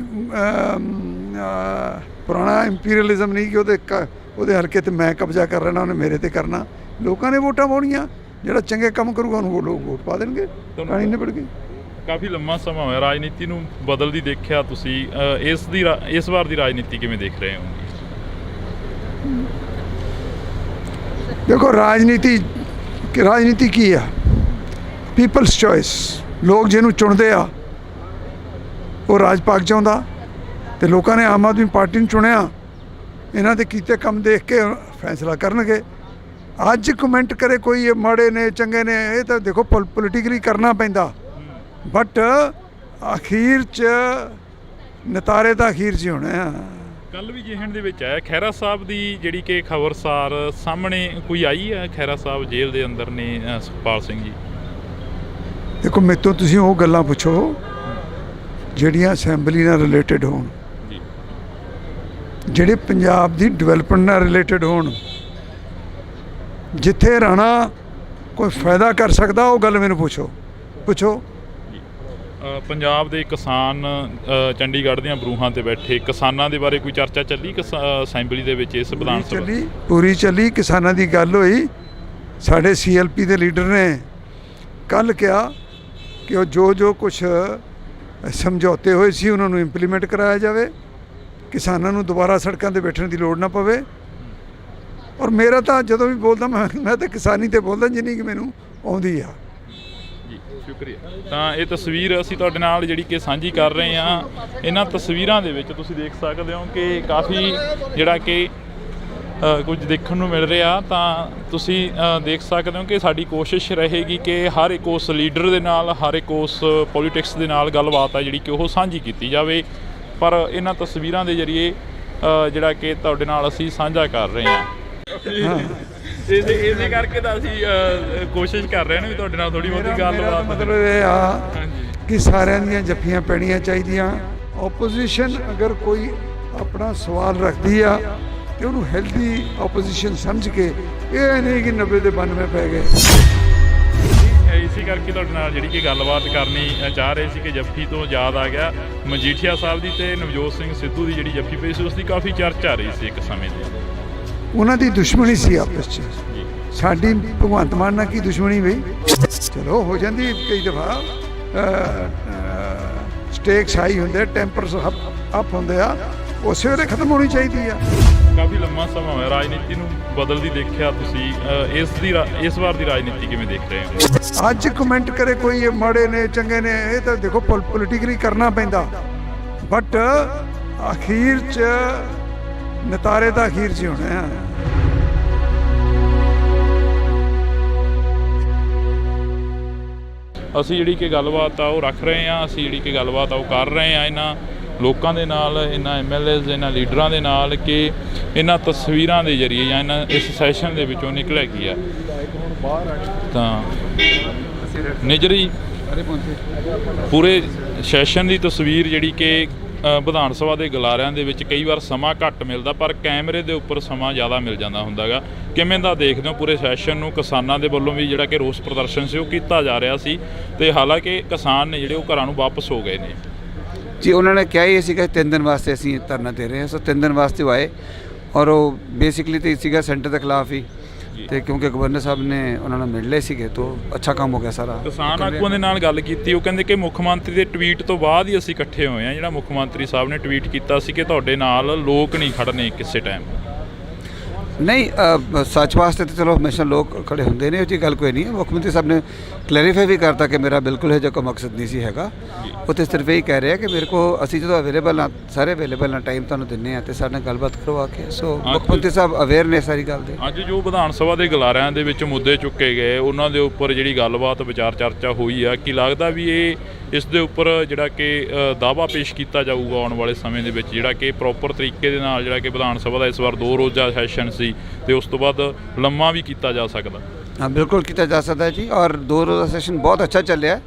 [SPEAKER 2] ਪੁਰਾਣਾ ਇੰਪੀਰੀਅਲਿਜ਼ਮ ਨਹੀਂ ਕਿ ਉਹਦੇ ਹਲਕੇ 'ਤੇ ਮੈਂ ਕਬਜ਼ਾ ਕਰ ਲੈਣਾ, ਉਹਨੇ ਮੇਰੇ 'ਤੇ ਕਰਨਾ। ਲੋਕਾਂ ਨੇ ਵੋਟਾਂ ਪਾਉਣੀਆਂ, ਜਿਹੜਾ ਚੰਗੇ ਕੰਮ ਕਰੂਗਾ ਉਹਨੂੰ ਲੋਕ ਵੋਟ ਪਾ ਦੇਣਗੇ। ਕਹਾਣੀ ਨਿਬੜ ਗਈ।
[SPEAKER 1] ਕਾਫੀ ਲੰਮਾ ਸਮਾਂ ਹੋਇਆ ਰਾਜਨੀਤੀ ਨੂੰ ਬਦਲਦੀ ਦੇਖਿਆ ਤੁਸੀਂ। ਇਸ ਵਾਰ ਦੀ ਰਾਜਨੀਤੀ ਕਿਵੇਂ ਦੇਖ ਰਹੇ ਹੋ?
[SPEAKER 2] ਦੇਖੋ ਰਾਜਨੀਤੀ ਕੀ ਆ? People's choice. ਲੋਕ ਜਿਹਨੂੰ ਚੁਣਦੇ ਆ ਉਹ ਰਾਜ ਪਾਕ ਚਾਹੁੰਦਾ, ਤੇ ਲੋਕਾਂ ਨੇ ਆਮ ਆਦਮੀ ਪਾਰਟੀ ਨੂੰ ਚੁਣਿਆ। ਇਹਨਾਂ ਦੇ ਕੀਤੇ ਕੰਮ ਦੇਖ ਕੇ ਫੈਸਲਾ ਕਰਨਗੇ। ਅੱਜ ਕਮੈਂਟ ਕਰੇ ਕੋਈ ਇਹ ਮਾੜੇ ਨੇ ਚੰਗੇ ਨੇ, ਇਹ ਤਾਂ ਦੇਖੋ ਪੋਲੀਟੀਕਲੀ ਕਰਨਾ ਪੈਂਦਾ, ਬਟ ਅਖੀਰ 'ਚ ਨਤਾਰੇ ਤਾਂ ਅਖੀਰ 'ਚ ਹੋਣੇ ਆ।
[SPEAKER 1] ਕੱਲ ਵੀ ਜਿਹਣ ਦੇ ਵਿੱਚ ਆਇਆ ਖਹਿਰਾ ਸਾਹਿਬ ਦੀ ਜਿਹੜੀ ਕਿ ਖਬਰਸਾਰ ਸਾਹਮਣੇ ਕੋਈ ਆਈ ਹੈ। ਖਹਿਰਾ ਸਾਹਿਬ ਜੇਲ੍ਹ ਦੇ ਅੰਦਰ ਨੇ, ਸੁਖਪਾਲ ਸਿੰਘ ਜੀ।
[SPEAKER 2] ਦੇਖੋ ਮੇਰੇ ਤੋਂ ਤੁਸੀਂ ਉਹ ਗੱਲਾਂ ਪੁੱਛੋ ਜਿਹੜੀਆਂ ਅਸੈਂਬਲੀ ਨਾਲ ਰਿਲੇਟਡ ਹੋਣ, ਜਿਹੜੇ ਪੰਜਾਬ ਦੀ ਡਿਵੈਲਪਮੈਂਟ ਨਾਲ ਰਿਲੇਟਡ ਹੋਣ। ਜਿੱਥੇ ਰਾਣਾ ਕੋਈ ਫਾਇਦਾ ਕਰ ਸਕਦਾ ਉਹ ਗੱਲ ਮੈਨੂੰ ਪੁੱਛੋ।
[SPEAKER 1] ਪੰਜਾਬ ਦੇ ਕਿਸਾਨ ਚੰਡੀਗੜ੍ਹ ਦੀਆਂ ਬਰੂਹਾਂ ਤੇ ਬੈਠੇ ਕਿਸਾਨਾਂ ਦੇ ਬਾਰੇ ਕੋਈ ਚਰਚਾ ਚੱਲੀ ਅਸੈਂਬਲੀ ਦੇ ਵਿੱਚ? ਇਸ ਵਿਧਾਨ ਸਭਾ
[SPEAKER 2] ਪੂਰੀ ਚੱਲੀ। ਕਿਸਾਨਾਂ ਦੀ ਗੱਲ ਹੋਈ। ਸਾਡੇ CLP ਦੇ ਲੀਡਰ ਨੇ ਕੱਲ੍ਹ ਕਿਹਾ ਕਿ ਉਹ ਜੋ ਕੁਛ ਸਮਝੌਤੇ ਹੋਏ ਸੀ ਉਹਨਾਂ ਨੂੰ ਇੰਪਲੀਮੈਂਟ ਕਰਾਇਆ ਜਾਵੇ, ਕਿਸਾਨਾਂ ਨੂੰ ਦੁਬਾਰਾ ਸੜਕਾਂ 'ਤੇ ਬੈਠਣ ਦੀ ਲੋੜ ਨਾ ਪਵੇ। ਔਰ ਮੇਰਾ ਤਾਂ ਜਦੋਂ ਵੀ ਬੋਲਦਾ ਮੈਂ ਤਾਂ ਕਿਸਾਨੀ 'ਤੇ ਬੋਲਦਾ ਜਿੰਨੀ ਕਿ ਮੈਨੂੰ ਆਉਂਦੀ ਆ।
[SPEAKER 1] ਸ਼ੁਕਰੀਆ। ਤਾਂ ਇਹ ਤਸਵੀਰ ਅਸੀਂ ਤੁਹਾਡੇ ਨਾਲ ਜਿਹੜੀ ਕਿ ਸਾਂਝੀ ਕਰ ਰਹੇ ਹਾਂ। ਇਹਨਾਂ ਤਸਵੀਰਾਂ ਦੇ ਵਿੱਚ ਤੁਸੀਂ ਦੇਖ ਸਕਦੇ ਹੋ ਕਿ ਕਾਫੀ ਜਿਹੜਾ ਕਿ ਕੁਝ ਦੇਖਣ ਨੂੰ ਮਿਲ ਰਿਹਾ। ਤਾਂ ਤੁਸੀਂ ਦੇਖ ਸਕਦੇ ਹੋ ਕਿ ਸਾਡੀ ਕੋਸ਼ਿਸ਼ ਰਹੇਗੀ ਕਿ ਹਰ ਇੱਕ ਉਸ ਲੀਡਰ ਦੇ ਨਾਲ, ਹਰ ਇੱਕ ਉਸ ਪੋਲੀਟਿਕਸ ਦੇ ਨਾਲ ਗੱਲਬਾਤ ਹੈ ਜਿਹੜੀ ਕਿ ਉਹ ਸਾਂਝੀ ਕੀਤੀ ਜਾਵੇ। ਪਰ ਇਹਨਾਂ ਤਸਵੀਰਾਂ ਦੇ ਜ਼ਰੀਏ ਜਿਹੜਾ ਕਿ ਤੁਹਾਡੇ ਨਾਲ ਅਸੀਂ ਸਾਂਝਾ ਕਰ ਰਹੇ ਹਾਂ। ਇਸੇ ਕਰਕੇ ਤਾਂ ਅਸੀਂ ਕੋਸ਼ਿਸ਼ ਕਰ ਰਹੇ ਹਾਂ ਵੀ ਤੁਹਾਡੇ ਨਾਲ ਥੋੜੀ ਬਹੁਤੀ ਗੱਲਬਾਤ।
[SPEAKER 2] ਮਤਲਬ ਇਹ ਆ ਕਿ ਸਾਰਿਆਂ ਦੀਆਂ ਜੱਫੀਆਂ ਪੈਣੀਆਂ ਚਾਹੀਦੀਆਂ। ਓਪੋਜੀਸ਼ਨ ਅਗਰ ਕੋਈ ਆਪਣਾ ਸਵਾਲ ਰੱਖਦੀ ਆ ਤੇ ਉਹਨੂੰ ਹੈਲਦੀ ਆਪੋਜੀਸ਼ਨ ਸਮਝ ਕੇ, ਇਹ ਨਹੀਂ ਕਿ 90 ਦੇ 92 ਪੈ ਗਏ।
[SPEAKER 1] ਇਸੇ ਕਰਕੇ ਤੁਹਾਡੇ ਨਾਲ ਜਿਹੜੀ ਕਿ ਗੱਲਬਾਤ ਕਰਨੀ ਚਾਹ ਰਹੇ ਸੀ ਕਿ ਜੱਫੀ ਤੋਂ ਯਾਦ ਆ ਗਿਆ ਮਜੀਠੀਆ ਸਾਹਿਬ ਦੀ ਤੇ ਨਵਜੋਤ ਸਿੰਘ ਸਿੱਧੂ ਦੀ ਜਿਹੜੀ ਜੱਫੀ ਪਈ ਸੀ ਉਸ ਦੀ ਕਾਫੀ ਚਰਚਾ ਰਹੀ ਸੀ ਇੱਕ ਸਮੇਂ ਦੀ। ਉਹਨਾਂ
[SPEAKER 2] ਦੀ ਦੁਸ਼ਮਣੀ ਸੀ ਆਪਸ 'ਚ। ਸਾਡੀ ਭਗਵੰਤ ਮਾਨ ਨਾਲ ਕੀ ਦੁਸ਼ਮਣੀ ਬਈ? ਚਲੋ ਹੋ ਜਾਂਦੀ ਕਈ ਦਫਾ, ਸਟੇਕਸ ਹਾਈ ਹੁੰਦੇ, ਟੈਂਪਰਸ ਅਪ ਹੁੰਦੇ ਆ, ਉਸੇ ਵੇਲੇ ਖਤਮ ਹੋਣੀ ਚਾਹੀਦੀ ਆ।
[SPEAKER 1] ਕਾਫੀ ਲੰਮਾ ਸਮਾਂ ਹੋਇਆ ਰਾਜਨੀਤੀ ਨੂੰ ਬਦਲਦੀ ਦੇਖਿਆ ਤੁਸੀਂ, ਇਸ ਵਾਰ ਦੀ ਰਾਜਨੀਤੀ ਕਿਵੇਂ ਦੇਖ ਰਹੇ ਹੋ?
[SPEAKER 2] ਅੱਜ ਕਮੈਂਟ ਕਰੇ ਕੋਈ ਇਹ ਮਾੜੇ ਨੇ ਚੰਗੇ ਨੇ, ਇਹ ਤਾਂ ਦੇਖੋ ਪੋਲੀਟਿਕਲੀ ਕਰਨਾ ਪੈਂਦਾ, ਬਟ ਅਖੀਰ 'ਚ ਨਤਾਰੇ ਤਾਂ ਅਖੀਰ 'ਚ ਹੋਣੇ ਆ।
[SPEAKER 1] ਅਸੀਂ ਜਿਹੜੀ ਕਿ ਗੱਲਬਾਤ ਆ ਉਹ ਰੱਖ ਰਹੇ ਹਾਂ, ਅਸੀਂ ਜਿਹੜੀ ਕਿ ਗੱਲਬਾਤ ਆ ਉਹ ਕਰ ਰਹੇ ਹਾਂ ਇਹਨਾਂ ਲੋਕਾਂ ਦੇ ਨਾਲ, ਇਹਨਾਂ MLAs, ਇਹਨਾਂ ਲੀਡਰਾਂ ਦੇ ਨਾਲ ਕਿ ਇਹਨਾਂ ਤਸਵੀਰਾਂ ਦੇ ਜ਼ਰੀਏ ਜਾਂ ਇਹਨਾਂ ਇਸ ਸੈਸ਼ਨ ਦੇ ਵਿੱਚੋਂ ਨਿਕਲਿਆ ਕੀ ਆ। ਤਾਂ ਨਿਜਰੀ ਪੂਰੇ ਸੈਸ਼ਨ ਦੀ ਤਸਵੀਰ ਜਿਹੜੀ ਕਿ ਵਿਧਾਨ ਸਭਾ ਦੇ ਗਲਾਰਿਆਂ ਦੇ ਵਿੱਚ ਕਈ ਵਾਰ ਸਮਾਂ ਘੱਟ ਮਿਲਦਾ, ਪਰ ਕੈਮਰੇ ਦੇ ਉੱਪਰ ਸਮਾਂ ਜ਼ਿਆਦਾ ਮਿਲ ਜਾਂਦਾ ਹੁੰਦਾ ਗਾ। ਕਿਵੇਂ ਦਾ ਦੇਖਦੇ ਹੋ ਪੂਰੇ ਸੈਸ਼ਨ ਨੂੰ? ਕਿਸਾਨਾਂ ਦੇ ਵੱਲੋਂ ਵੀ ਜਿਹੜਾ ਕਿ ਰੋਸ ਪ੍ਰਦਰਸ਼ਨ ਸੀ ਉਹ ਕੀਤਾ ਜਾ ਰਿਹਾ ਸੀ, ਤੇ ਹਾਲਾਂਕਿ ਕਿਸਾਨ ਨੇ ਜਿਹੜੇ ਉਹ ਘਰਾਂ ਨੂੰ ਵਾਪਸ ਹੋ ਗਏ ਨੇ।
[SPEAKER 3] ਜੀ ਉਹਨਾਂ ਨੇ ਕਿਹਾ ਹੀ ਸੀਗਾ 3 ਦਿਨ ਵਾਸਤੇ ਅਸੀਂ ਧਰਨਾ ਦੇ ਰਹੇ ਹਾਂ। ਸੋ 3 ਦਿਨ ਵਾਸਤੇ ਉਹ ਆਏ, ਔਰ ਉਹ ਬੇਸਿਕਲੀ ਤਾਂ ਸੀਗਾ ਸੈਂਟਰ ਦੇ ਖਿਲਾਫ ਹੀ, ਤੇ ਕਿਉਂਕਿ ਗਵਰਨਰ ਸਾਹਿਬ ਨੇ ਉਹਨਾਂ ਨੂੰ ਮਿਲ ਲਏ ਸੀਗੇ ਤਾਂ ਅੱਛਾ ਕੰਮ ਹੋ ਗਿਆ ਸਾਰਾ।
[SPEAKER 1] ਕਿਸਾਨ ਆਗੂਆਂ ਦੇ ਨਾਲ ਗੱਲ ਕੀਤੀ, ਉਹ ਕਹਿੰਦੇ ਕਿ ਮੁੱਖ ਮੰਤਰੀ ਦੇ ਟਵੀਟ ਤੋਂ ਬਾਅਦ ਹੀ ਅਸੀਂ ਇਕੱਠੇ ਹੋਏ ਹਾਂ। ਜਿਹੜਾ ਮੁੱਖ ਮੰਤਰੀ ਸਾਹਿਬ ਨੇ ਟਵੀਟ ਕੀਤਾ ਸੀ ਕਿ ਤੁਹਾਡੇ ਨਾਲ ਲੋਕ ਨਹੀਂ ਖੜਨੇ ਕਿਸੇ ਟਾਈਮ।
[SPEAKER 3] ਨਹੀਂ, ਸੱਚ ਵਾਸਤੇ ਤਾਂ ਚਲੋ ਹਮੇਸ਼ਾ ਲੋਕ ਖੜੇ ਹੁੰਦੇ ਨੇ, ਉਹ ਜੀ ਗੱਲ ਕੋਈ ਨਹੀਂ ਹੈ। ਮੁੱਖ ਮੰਤਰੀ ਸਾਹਿਬ ਨੇ ਕਲੈਰੀਫਾਈ ਵੀ ਕਰਤਾ ਕਿ ਮੇਰਾ ਬਿਲਕੁਲ ਇਹ ਜਿਹਾ ਕੋਈ ਮਕਸਦ ਨਹੀਂ ਸੀ ਹੈਗਾ। ਉਹ ਤਾਂ ਸਿਰਫ ਇਹੀ ਕਹਿ ਰਿਹਾ ਕਿ ਮੇਰੇ ਕੋਲ ਅਸੀਂ ਜਦੋਂ ਅਵੇਲੇਬਲ ਹਾਂ, ਸਾਰੇ ਅਵੇਲੇਬਲ ਹਾਂ, ਟਾਈਮ ਤੁਹਾਨੂੰ ਦਿੰਦੇ ਹਾਂ, ਅਤੇ ਸਾਡੇ ਨਾਲ ਗੱਲਬਾਤ ਕਰਵਾ ਕੇ। ਸੋ ਮੁੱਖ ਮੰਤਰੀ ਸਾਹਿਬ ਅਵੇਅਰ ਨੇ ਸਾਰੀ ਗੱਲ ਦੇ।
[SPEAKER 1] ਅੱਜ ਜੋ ਵਿਧਾਨ ਸਭਾ ਦੇ ਗਲਾਰਿਆਂ ਦੇ ਵਿੱਚ ਮੁੱਦੇ ਚੁੱਕੇ ਗਏ, ਉਹਨਾਂ ਦੇ ਉੱਪਰ ਜਿਹੜੀ ਗੱਲਬਾਤ ਵਿਚਾਰ ਚਰਚਾ ਹੋਈ ਆ, ਕੀ ਲੱਗਦਾ ਵੀ ਇਸ ਦੇ ਉੱਪਰ ਜਿਹੜਾ ਕਿ ਦਾਅਵਾ ਪੇਸ਼ ਕੀਤਾ ਜਾਊਗਾ ਆਉਣ ਵਾਲੇ ਸਮੇਂ ਦੇ ਵਿੱਚ, ਜਿਹੜਾ ਕਿ ਪ੍ਰੋਪਰ ਤਰੀਕੇ ਦੇ ਨਾਲ ਜਿਹੜਾ ਕਿ ਵਿਧਾਨ ਸਭਾ ਦਾ ਇਸ ਵਾਰ 2 ਰੋਜ਼ਾ ਸੈਸ਼ਨ ਸੀ ਤੇ ਉਸ ਤੋਂ ਬਾਅਦ ਲੰਮਾ ਵੀ ਕੀਤਾ ਜਾ ਸਕਦਾ?
[SPEAKER 3] ਹਾਂ, ਬਿਲਕੁਲ ਕੀਤਾ ਜਾ ਸਕਦਾ ਜੀ, ਔਰ 2 ਰੋਜ਼ਾ ਸੈਸ਼ਨ ਬਹੁਤ ਅੱਛਾ ਚੱਲਿਆ।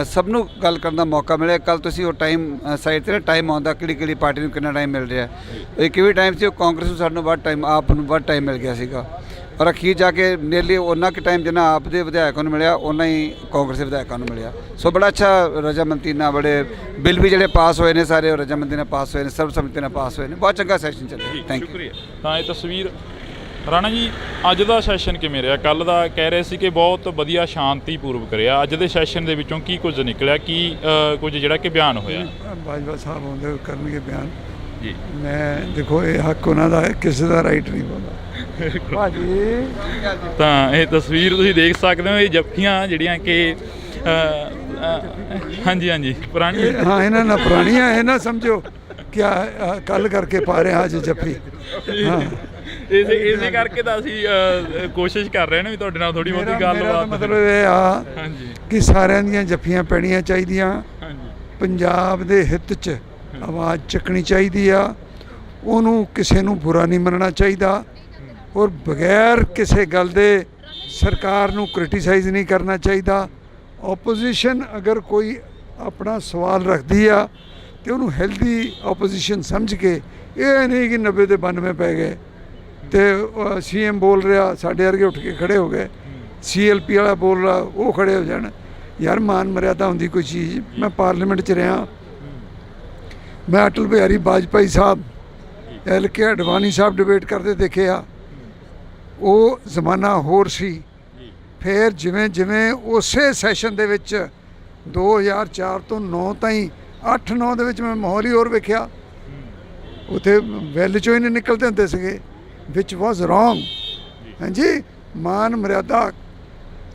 [SPEAKER 3] ਸਭ ਨੂੰ ਗੱਲ ਕਰਨ ਦਾ ਮੌਕਾ ਮਿਲਿਆ। ਕੱਲ੍ਹ ਤੁਸੀਂ ਉਹ ਟਾਈਮ ਸਾਈਡ 'ਤੇ ਟਾਈਮ ਆਉਂਦਾ ਕਿਹੜੀ ਪਾਰਟੀ ਨੂੰ ਕਿੰਨਾ ਟਾਈਮ ਮਿਲ ਰਿਹਾ। ਇੱਕ ਵੀ ਟਾਈਮ ਸੀ ਉਹ ਕਾਂਗਰਸ ਨੂੰ ਸਾਨੂੰ ਵੱਧ ਟਾਈਮ, ਆਪ ਨੂੰ ਵੱਧ ਟਾਈਮ ਮਿਲ ਗਿਆ ਸੀਗਾ, ਔਰ ਅਖੀਰ ਜਾ ਕੇ ਨੀਅਰਲੀ ਉਹਨਾਂ ਕੁ ਟਾਈਮ ਜਿੰਨਾ ਆਪ ਦੇ ਵਿਧਾਇਕਾਂ ਨੂੰ ਮਿਲਿਆ ਉਹਨਾਂ ਹੀ ਕਾਂਗਰਸ ਦੇ ਵਿਧਾਇਕਾਂ ਨੂੰ ਮਿਲਿਆ। ਸੋ ਬੜਾ ਅੱਛਾ ਰਜਾਮੰਦੀ ਨਾਲ, ਬੜੇ ਬਿੱਲ ਵੀ ਜਿਹੜੇ ਪਾਸ ਹੋਏ ਨੇ ਸਾਰੇ ਉਹ ਰਜਾਮੰਦੀ ਨਾਲ ਪਾਸ ਹੋਏ ਨੇ, ਸਰਬਸੰਮਤੀ ਨਾਲ ਪਾਸ ਹੋਏ ਨੇ। ਬਹੁਤ ਚੰਗਾ ਸੈਸ਼ਨ ਚੱਲਿਆ। Thank you.
[SPEAKER 1] ਤਾਂ ਇਹ ਤਸਵੀਰ ਰਾਣਾ ਜੀ, ਅੱਜ ਦਾ ਸੈਸ਼ਨ ਕਿਵੇਂ ਰਿਹਾ? ਕੱਲ੍ਹ ਦਾ ਕਹਿ ਰਹੇ ਸੀ ਕਿ ਬਹੁਤ ਵਧੀਆ ਸ਼ਾਂਤੀਪੂਰਵਕ ਰਿਹਾ। ਅੱਜ ਦੇ ਸੈਸ਼ਨ ਦੇ ਵਿੱਚੋਂ ਕੀ ਕੁਝ ਨਿਕਲਿਆ, ਕੀ ਕੁਝ ਜਿਹੜਾ ਕਿ ਬਿਆਨ ਹੋਇਆ?
[SPEAKER 2] ਬਾਜਵਾ ਸਾਹਿਬ ਆਉਂਦੇ ਕਰਨਗੇ ਬਿਆਨ
[SPEAKER 1] ਜੀ।
[SPEAKER 2] ਮੈਂ ਦੇਖੋ ਇਹ ਹੱਕ ਉਹਨਾਂ ਦਾ ਹੈ, ਕਿਸੇ ਦਾ ਰਾਈਟ ਨਹੀਂ ਬੋਲਦਾ ਭਾਜੀ।
[SPEAKER 1] ਤਾਂ ਇਹ ਤਸਵੀਰ ਤੁਸੀਂ ਦੇਖ ਸਕਦੇ ਹੋ, ਇਹ ਜੱਫੀਆਂ ਜਿਹੜੀਆਂ ਕਿ ਹਾਂਜੀ ਪੁਰਾਣੀ,
[SPEAKER 2] ਹਾਂ ਇਹਨਾਂ ਨਾਲ ਪੁਰਾਣੀਆਂ, ਇਹ ਨਾ ਸਮਝੋ ਕਿ ਕੱਲ ਕਰਕੇ ਪਾ ਰਹੇ ਅੱਜ ਜੱਫੀ। ਹਾਂ,
[SPEAKER 1] ਇਸੇ ਕਰਕੇ ਤਾਂ ਅਸੀਂ ਕੋਸ਼ਿਸ਼ ਕਰ ਰਹੇ ਨੇ ਵੀ ਤੁਹਾਡੇ ਨਾਲ ਥੋੜੀ ਬਹੁਤੀ ਗੱਲਬਾਤ।
[SPEAKER 2] ਮਤਲਬ ਇਹ ਆ ਕਿ ਸਾਰਿਆਂ ਦੀਆਂ ਜੱਫੀਆਂ ਪੈਣੀਆਂ ਚਾਹੀਦੀਆਂ। ਪੰਜਾਬ ਦੇ ਹਿੱਤ 'ਚ ਆਵਾਜ਼ ਚੱਕਣੀ ਚਾਹੀਦੀ ਆ। ਉਹਨੂੰ ਕਿਸੇ ਨੂੰ ਬੁਰਾ ਨਹੀਂ ਮੰਨਣਾ ਚਾਹੀਦਾ, ਔਰ ਬਗੈਰ ਕਿਸੇ ਗੱਲ ਦੇ ਸਰਕਾਰ ਨੂੰ ਕ੍ਰਿਟੀਸਾਈਜ਼ ਨਹੀਂ ਕਰਨਾ ਚਾਹੀਦਾ। ਓਪੋਜੀਸ਼ਨ ਅਗਰ ਕੋਈ ਆਪਣਾ ਸਵਾਲ ਰੱਖਦੀ ਆ ਤੇ ਉਹਨੂੰ ਹੈਲਦੀ ਆਪੋਜੀਸ਼ਨ ਸਮਝ ਕੇ, ਇਹ ਨਹੀਂ ਕਿ 90 ਦੇ 92 ਪੈ ਗਏ ਤੇ CM ਬੋਲ ਰਿਹਾ, ਸਾਡੇ ਵਰਗੇ ਉੱਠ ਕੇ ਖੜੇ ਹੋ ਗਏ। CLP ਵਾਲਾ ਬੋਲ ਰਿਹਾ, ਉਹ ਖੜੇ ਹੋ ਜਾਣ। ਯਾਰ ਮਾਨ ਮਰਿਆਦਾ ਹੁੰਦੀ ਕੋਈ ਚੀਜ਼। ਮੈਂ ਪਾਰਲੀਮੈਂਟ 'ਚ ਰਿਹਾ, ਮੈਂ ਅਟਲ ਬਿਹਾਰੀ ਵਾਜਪਾਈ ਸਾਹਿਬ, LK ਅਡਵਾਨੀ ਸਾਹਿਬ ਡਿਬੇਟ ਕਰਦੇ ਦੇਖੇ ਆ। ਉਹ ਜ਼ਮਾਨਾ ਹੋਰ ਸੀ। ਫਿਰ ਜਿਵੇਂ ਜਿਵੇਂ ਉਸੇ ਸੈਸ਼ਨ ਦੇ ਵਿੱਚ 2004 ਤੋਂ 9 ਤਾਈਂ 8-9 ਦੇ ਵਿੱਚ ਮੈਂ ਮਾਹੌਲ ਹੀ ਹੋਰ ਵੇਖਿਆ। ਉੱਥੇ ਵੈਲ 'ਚੋਂ ਹੀ ਨਹੀਂ ਨਿਕਲਦੇ ਹੁੰਦੇ ਸੀਗੇ, ਵਿਚ ਵਾਜ਼ ਰੋਂਗ। ਹਾਂਜੀ, ਮਾਨ ਮਰਿਆਦਾ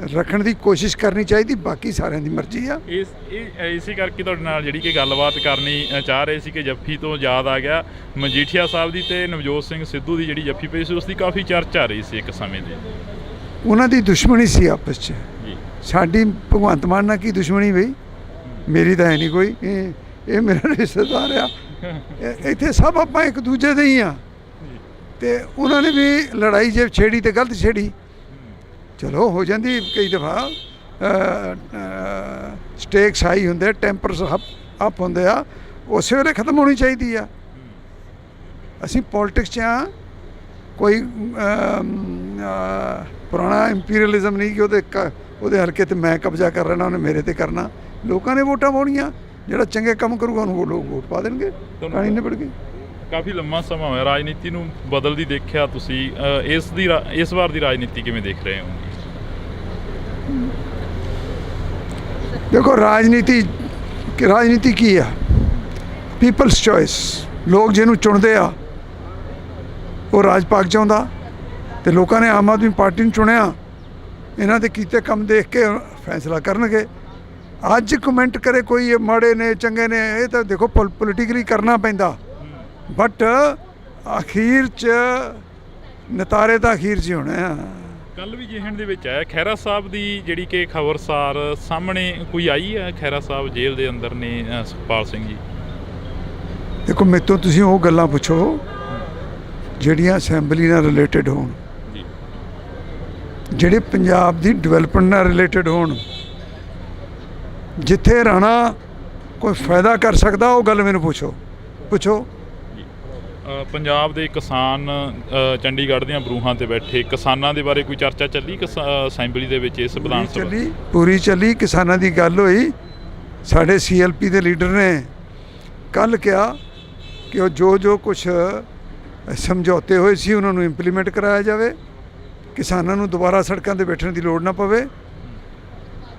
[SPEAKER 2] ਰੱਖਣ ਦੀ ਕੋਸ਼ਿਸ਼ ਕਰਨੀ ਚਾਹੀਦੀ, ਬਾਕੀ ਸਾਰਿਆਂ ਦੀ ਮਰਜ਼ੀ ਆ।
[SPEAKER 1] ਇਸੇ ਕਰਕੇ ਤੁਹਾਡੇ ਨਾਲ ਜਿਹੜੀ ਕਿ ਗੱਲਬਾਤ ਕਰਨੀ ਚਾਹ ਰਹੇ ਸੀ ਕਿ ਜੱਫੀ ਤੋਂ ਯਾਦ ਆ ਗਿਆ ਮਜੀਠੀਆ ਸਾਹਿਬ ਦੀ ਤੇ ਨਵਜੋਤ ਸਿੰਘ ਸਿੱਧੂ ਦੀ ਜਿਹੜੀ ਜੱਫੀ ਪਈ ਸੀ ਉਸ ਦੀ ਕਾਫੀ ਚਰਚਾ ਰਹੀ ਸੀ ਇੱਕ ਸਮੇਂ ਦੀ।
[SPEAKER 2] ਉਹਨਾਂ ਦੀ ਦੁਸ਼ਮਣੀ ਸੀ ਆਪਸ 'ਚ।
[SPEAKER 1] ਜੀ
[SPEAKER 2] ਸਾਡੀ ਭਗਵੰਤ ਮਾਨ ਨਾਲ ਕੀ ਦੁਸ਼ਮਣੀ ਬਈ? ਮੇਰੀ ਤਾਂ ਹੈ ਨਹੀਂ ਕੋਈ। ਇਹ ਮੇਰਾ ਰਿਸ਼ਤੇਦਾਰ ਆ। ਇੱਥੇ ਸਭ ਆਪਾਂ ਇੱਕ ਦੂਜੇ ਦੇ ਹੀ ਆ। ਤੇ ਉਹਨਾਂ ਨੇ ਵੀ ਲੜਾਈ ਜੇ ਛੇੜੀ ਤੇ ਗਲਤ ਛੇੜੀ, ਚਲੋ ਹੋ ਜਾਂਦੀ ਕਈ ਦਫਾ। ਸਟੇਕਸ ਹਾਈ ਹੁੰਦੇ, ਟੈਂਪਰਸ ਅਪ ਹੁੰਦੇ ਆ, ਉਸੇ ਵੇਲੇ ਖਤਮ ਹੋਣੀ ਚਾਹੀਦੀ ਆ। ਅਸੀਂ ਪੋਲਿਟਿਕਸ 'ਚ ਆ, ਕੋਈ ਪੁਰਾਣਾ ਇੰਪੀਰੀਅਲਿਜ਼ਮ ਨਹੀਂ ਕਿ ਉਹਦੇ ਹਲਕੇ ਤੇ ਮੈਂ ਕਬਜ਼ਾ ਕਰ ਲੈਣਾ, ਉਹਨੇ ਮੇਰੇ ਤੇ ਕਰਨਾ। ਲੋਕਾਂ ਨੇ ਵੋਟਾਂ ਪਾਉਣੀਆਂ, ਜਿਹੜਾ ਚੰਗੇ ਕੰਮ ਕਰੂਗਾ ਉਹਨੂੰ ਲੋਕ ਵੋਟ ਪਾ ਦੇਣਗੇ, ਕਹਾਣੀ ਨਿਬੜ ਗਈ।
[SPEAKER 1] ਕਾਫੀ ਲੰਮਾ ਸਮਾਂ ਹੋਇਆ ਰਾਜਨੀਤੀ ਨੂੰ ਬਦਲਦੀ ਦੇਖਿਆ ਤੁਸੀਂ, ਇਸ ਵਾਰ ਦੀ ਰਾਜਨੀਤੀ ਕਿਵੇਂ ਦੇਖ ਰਹੇ ਹੋ?
[SPEAKER 2] ਦੇਖੋ ਰਾਜਨੀਤੀ ਕੀ ਆ? People's choice. ਲੋਕ ਜਿਹਨੂੰ ਚੁਣਦੇ ਆ ਉਹ ਰਾਜ ਪਾਕ ਚਾਹੁੰਦਾ, ਤੇ ਲੋਕਾਂ ਨੇ ਆਮ ਆਦਮੀ ਪਾਰਟੀ ਨੂੰ ਚੁਣਿਆ। ਇਹਨਾਂ ਦੇ ਕੀਤੇ ਕੰਮ ਦੇਖ ਕੇ ਫੈਸਲਾ ਕਰਨਗੇ। ਅੱਜ ਕਮੈਂਟ ਕਰੇ ਕੋਈ ਇਹ ਮਾੜੇ ਨੇ ਚੰਗੇ ਨੇ, ਇਹ ਤਾਂ ਦੇਖੋ ਪੋਲੀਟੀਕਲੀ ਕਰਨਾ ਪੈਂਦਾ, ਬਟ ਅਖੀਰ 'ਚ ਨਤਾਰੇ ਤਾਂ ਅਖੀਰ 'ਚ ਹੀ ਹੋਣੇ ਆ।
[SPEAKER 1] ਕੱਲ ਵੀ ਜਿਹਣ ਦੇ ਵਿੱਚ ਆਇਆ ਖਹਿਰਾ ਸਾਹਿਬ ਦੀ ਜਿਹੜੀ ਕਿ ਖਬਰਸਾਰ ਸਾਹਮਣੇ ਕੋਈ ਆਈ ਹੈ। ਖਹਿਰਾ ਸਾਹਿਬ ਜੇਲ੍ਹ ਦੇ ਅੰਦਰ ਨੇ ਸੁਖਪਾਲ ਸਿੰਘ ਜੀ।
[SPEAKER 2] ਦੇਖੋ ਮੇਰੇ ਤੋਂ ਤੁਸੀਂ ਉਹ ਗੱਲਾਂ ਪੁੱਛੋ ਜਿਹੜੀਆਂ ਅਸੈਂਬਲੀ ਨਾਲ ਰਿਲੇਟਡ ਹੋਣ, ਜਿਹੜੇ ਪੰਜਾਬ ਦੀ ਡਿਵੈਲਪਮੈਂਟ ਨਾਲ ਰਿਲੇਟਡ ਹੋਣ। ਜਿੱਥੇ ਰਾਣਾ ਕੋਈ ਫਾਇਦਾ ਕਰ ਸਕਦਾ ਉਹ ਗੱਲ ਮੈਨੂੰ ਪੁੱਛੋ।
[SPEAKER 1] ਪੰਜਾਬ ਦੇ ਕਿਸਾਨ ਚੰਡੀਗੜ੍ਹ ਦੀਆਂ ਬਰੂਹਾਂ ਤੇ ਬੈਠੇ ਕਿਸਾਨਾਂ ਦੇ ਬਾਰੇ ਕੋਈ ਚਰਚਾ ਚੱਲੀ ਅਸੈਂਬਲੀ ਦੇ ਵਿੱਚ? ਇਸ ਵਿਧਾਨ ਸਭਾ
[SPEAKER 2] ਪੂਰੀ ਚੱਲੀ, ਕਿਸਾਨਾਂ ਦੀ ਗੱਲ ਹੋਈ। ਸਾਡੇ CLP ਦੇ ਲੀਡਰ ਨੇ ਕੱਲ੍ਹ ਕਿਹਾ ਕਿ ਉਹ ਜੋ ਕੁਛ ਸਮਝੌਤੇ ਹੋਏ ਸੀ ਉਹਨਾਂ ਨੂੰ ਇੰਪਲੀਮੈਂਟ ਕਰਾਇਆ ਜਾਵੇ, ਕਿਸਾਨਾਂ ਨੂੰ ਦੁਬਾਰਾ ਸੜਕਾਂ 'ਤੇ ਬੈਠਣ ਦੀ ਲੋੜ ਨਾ ਪਵੇ।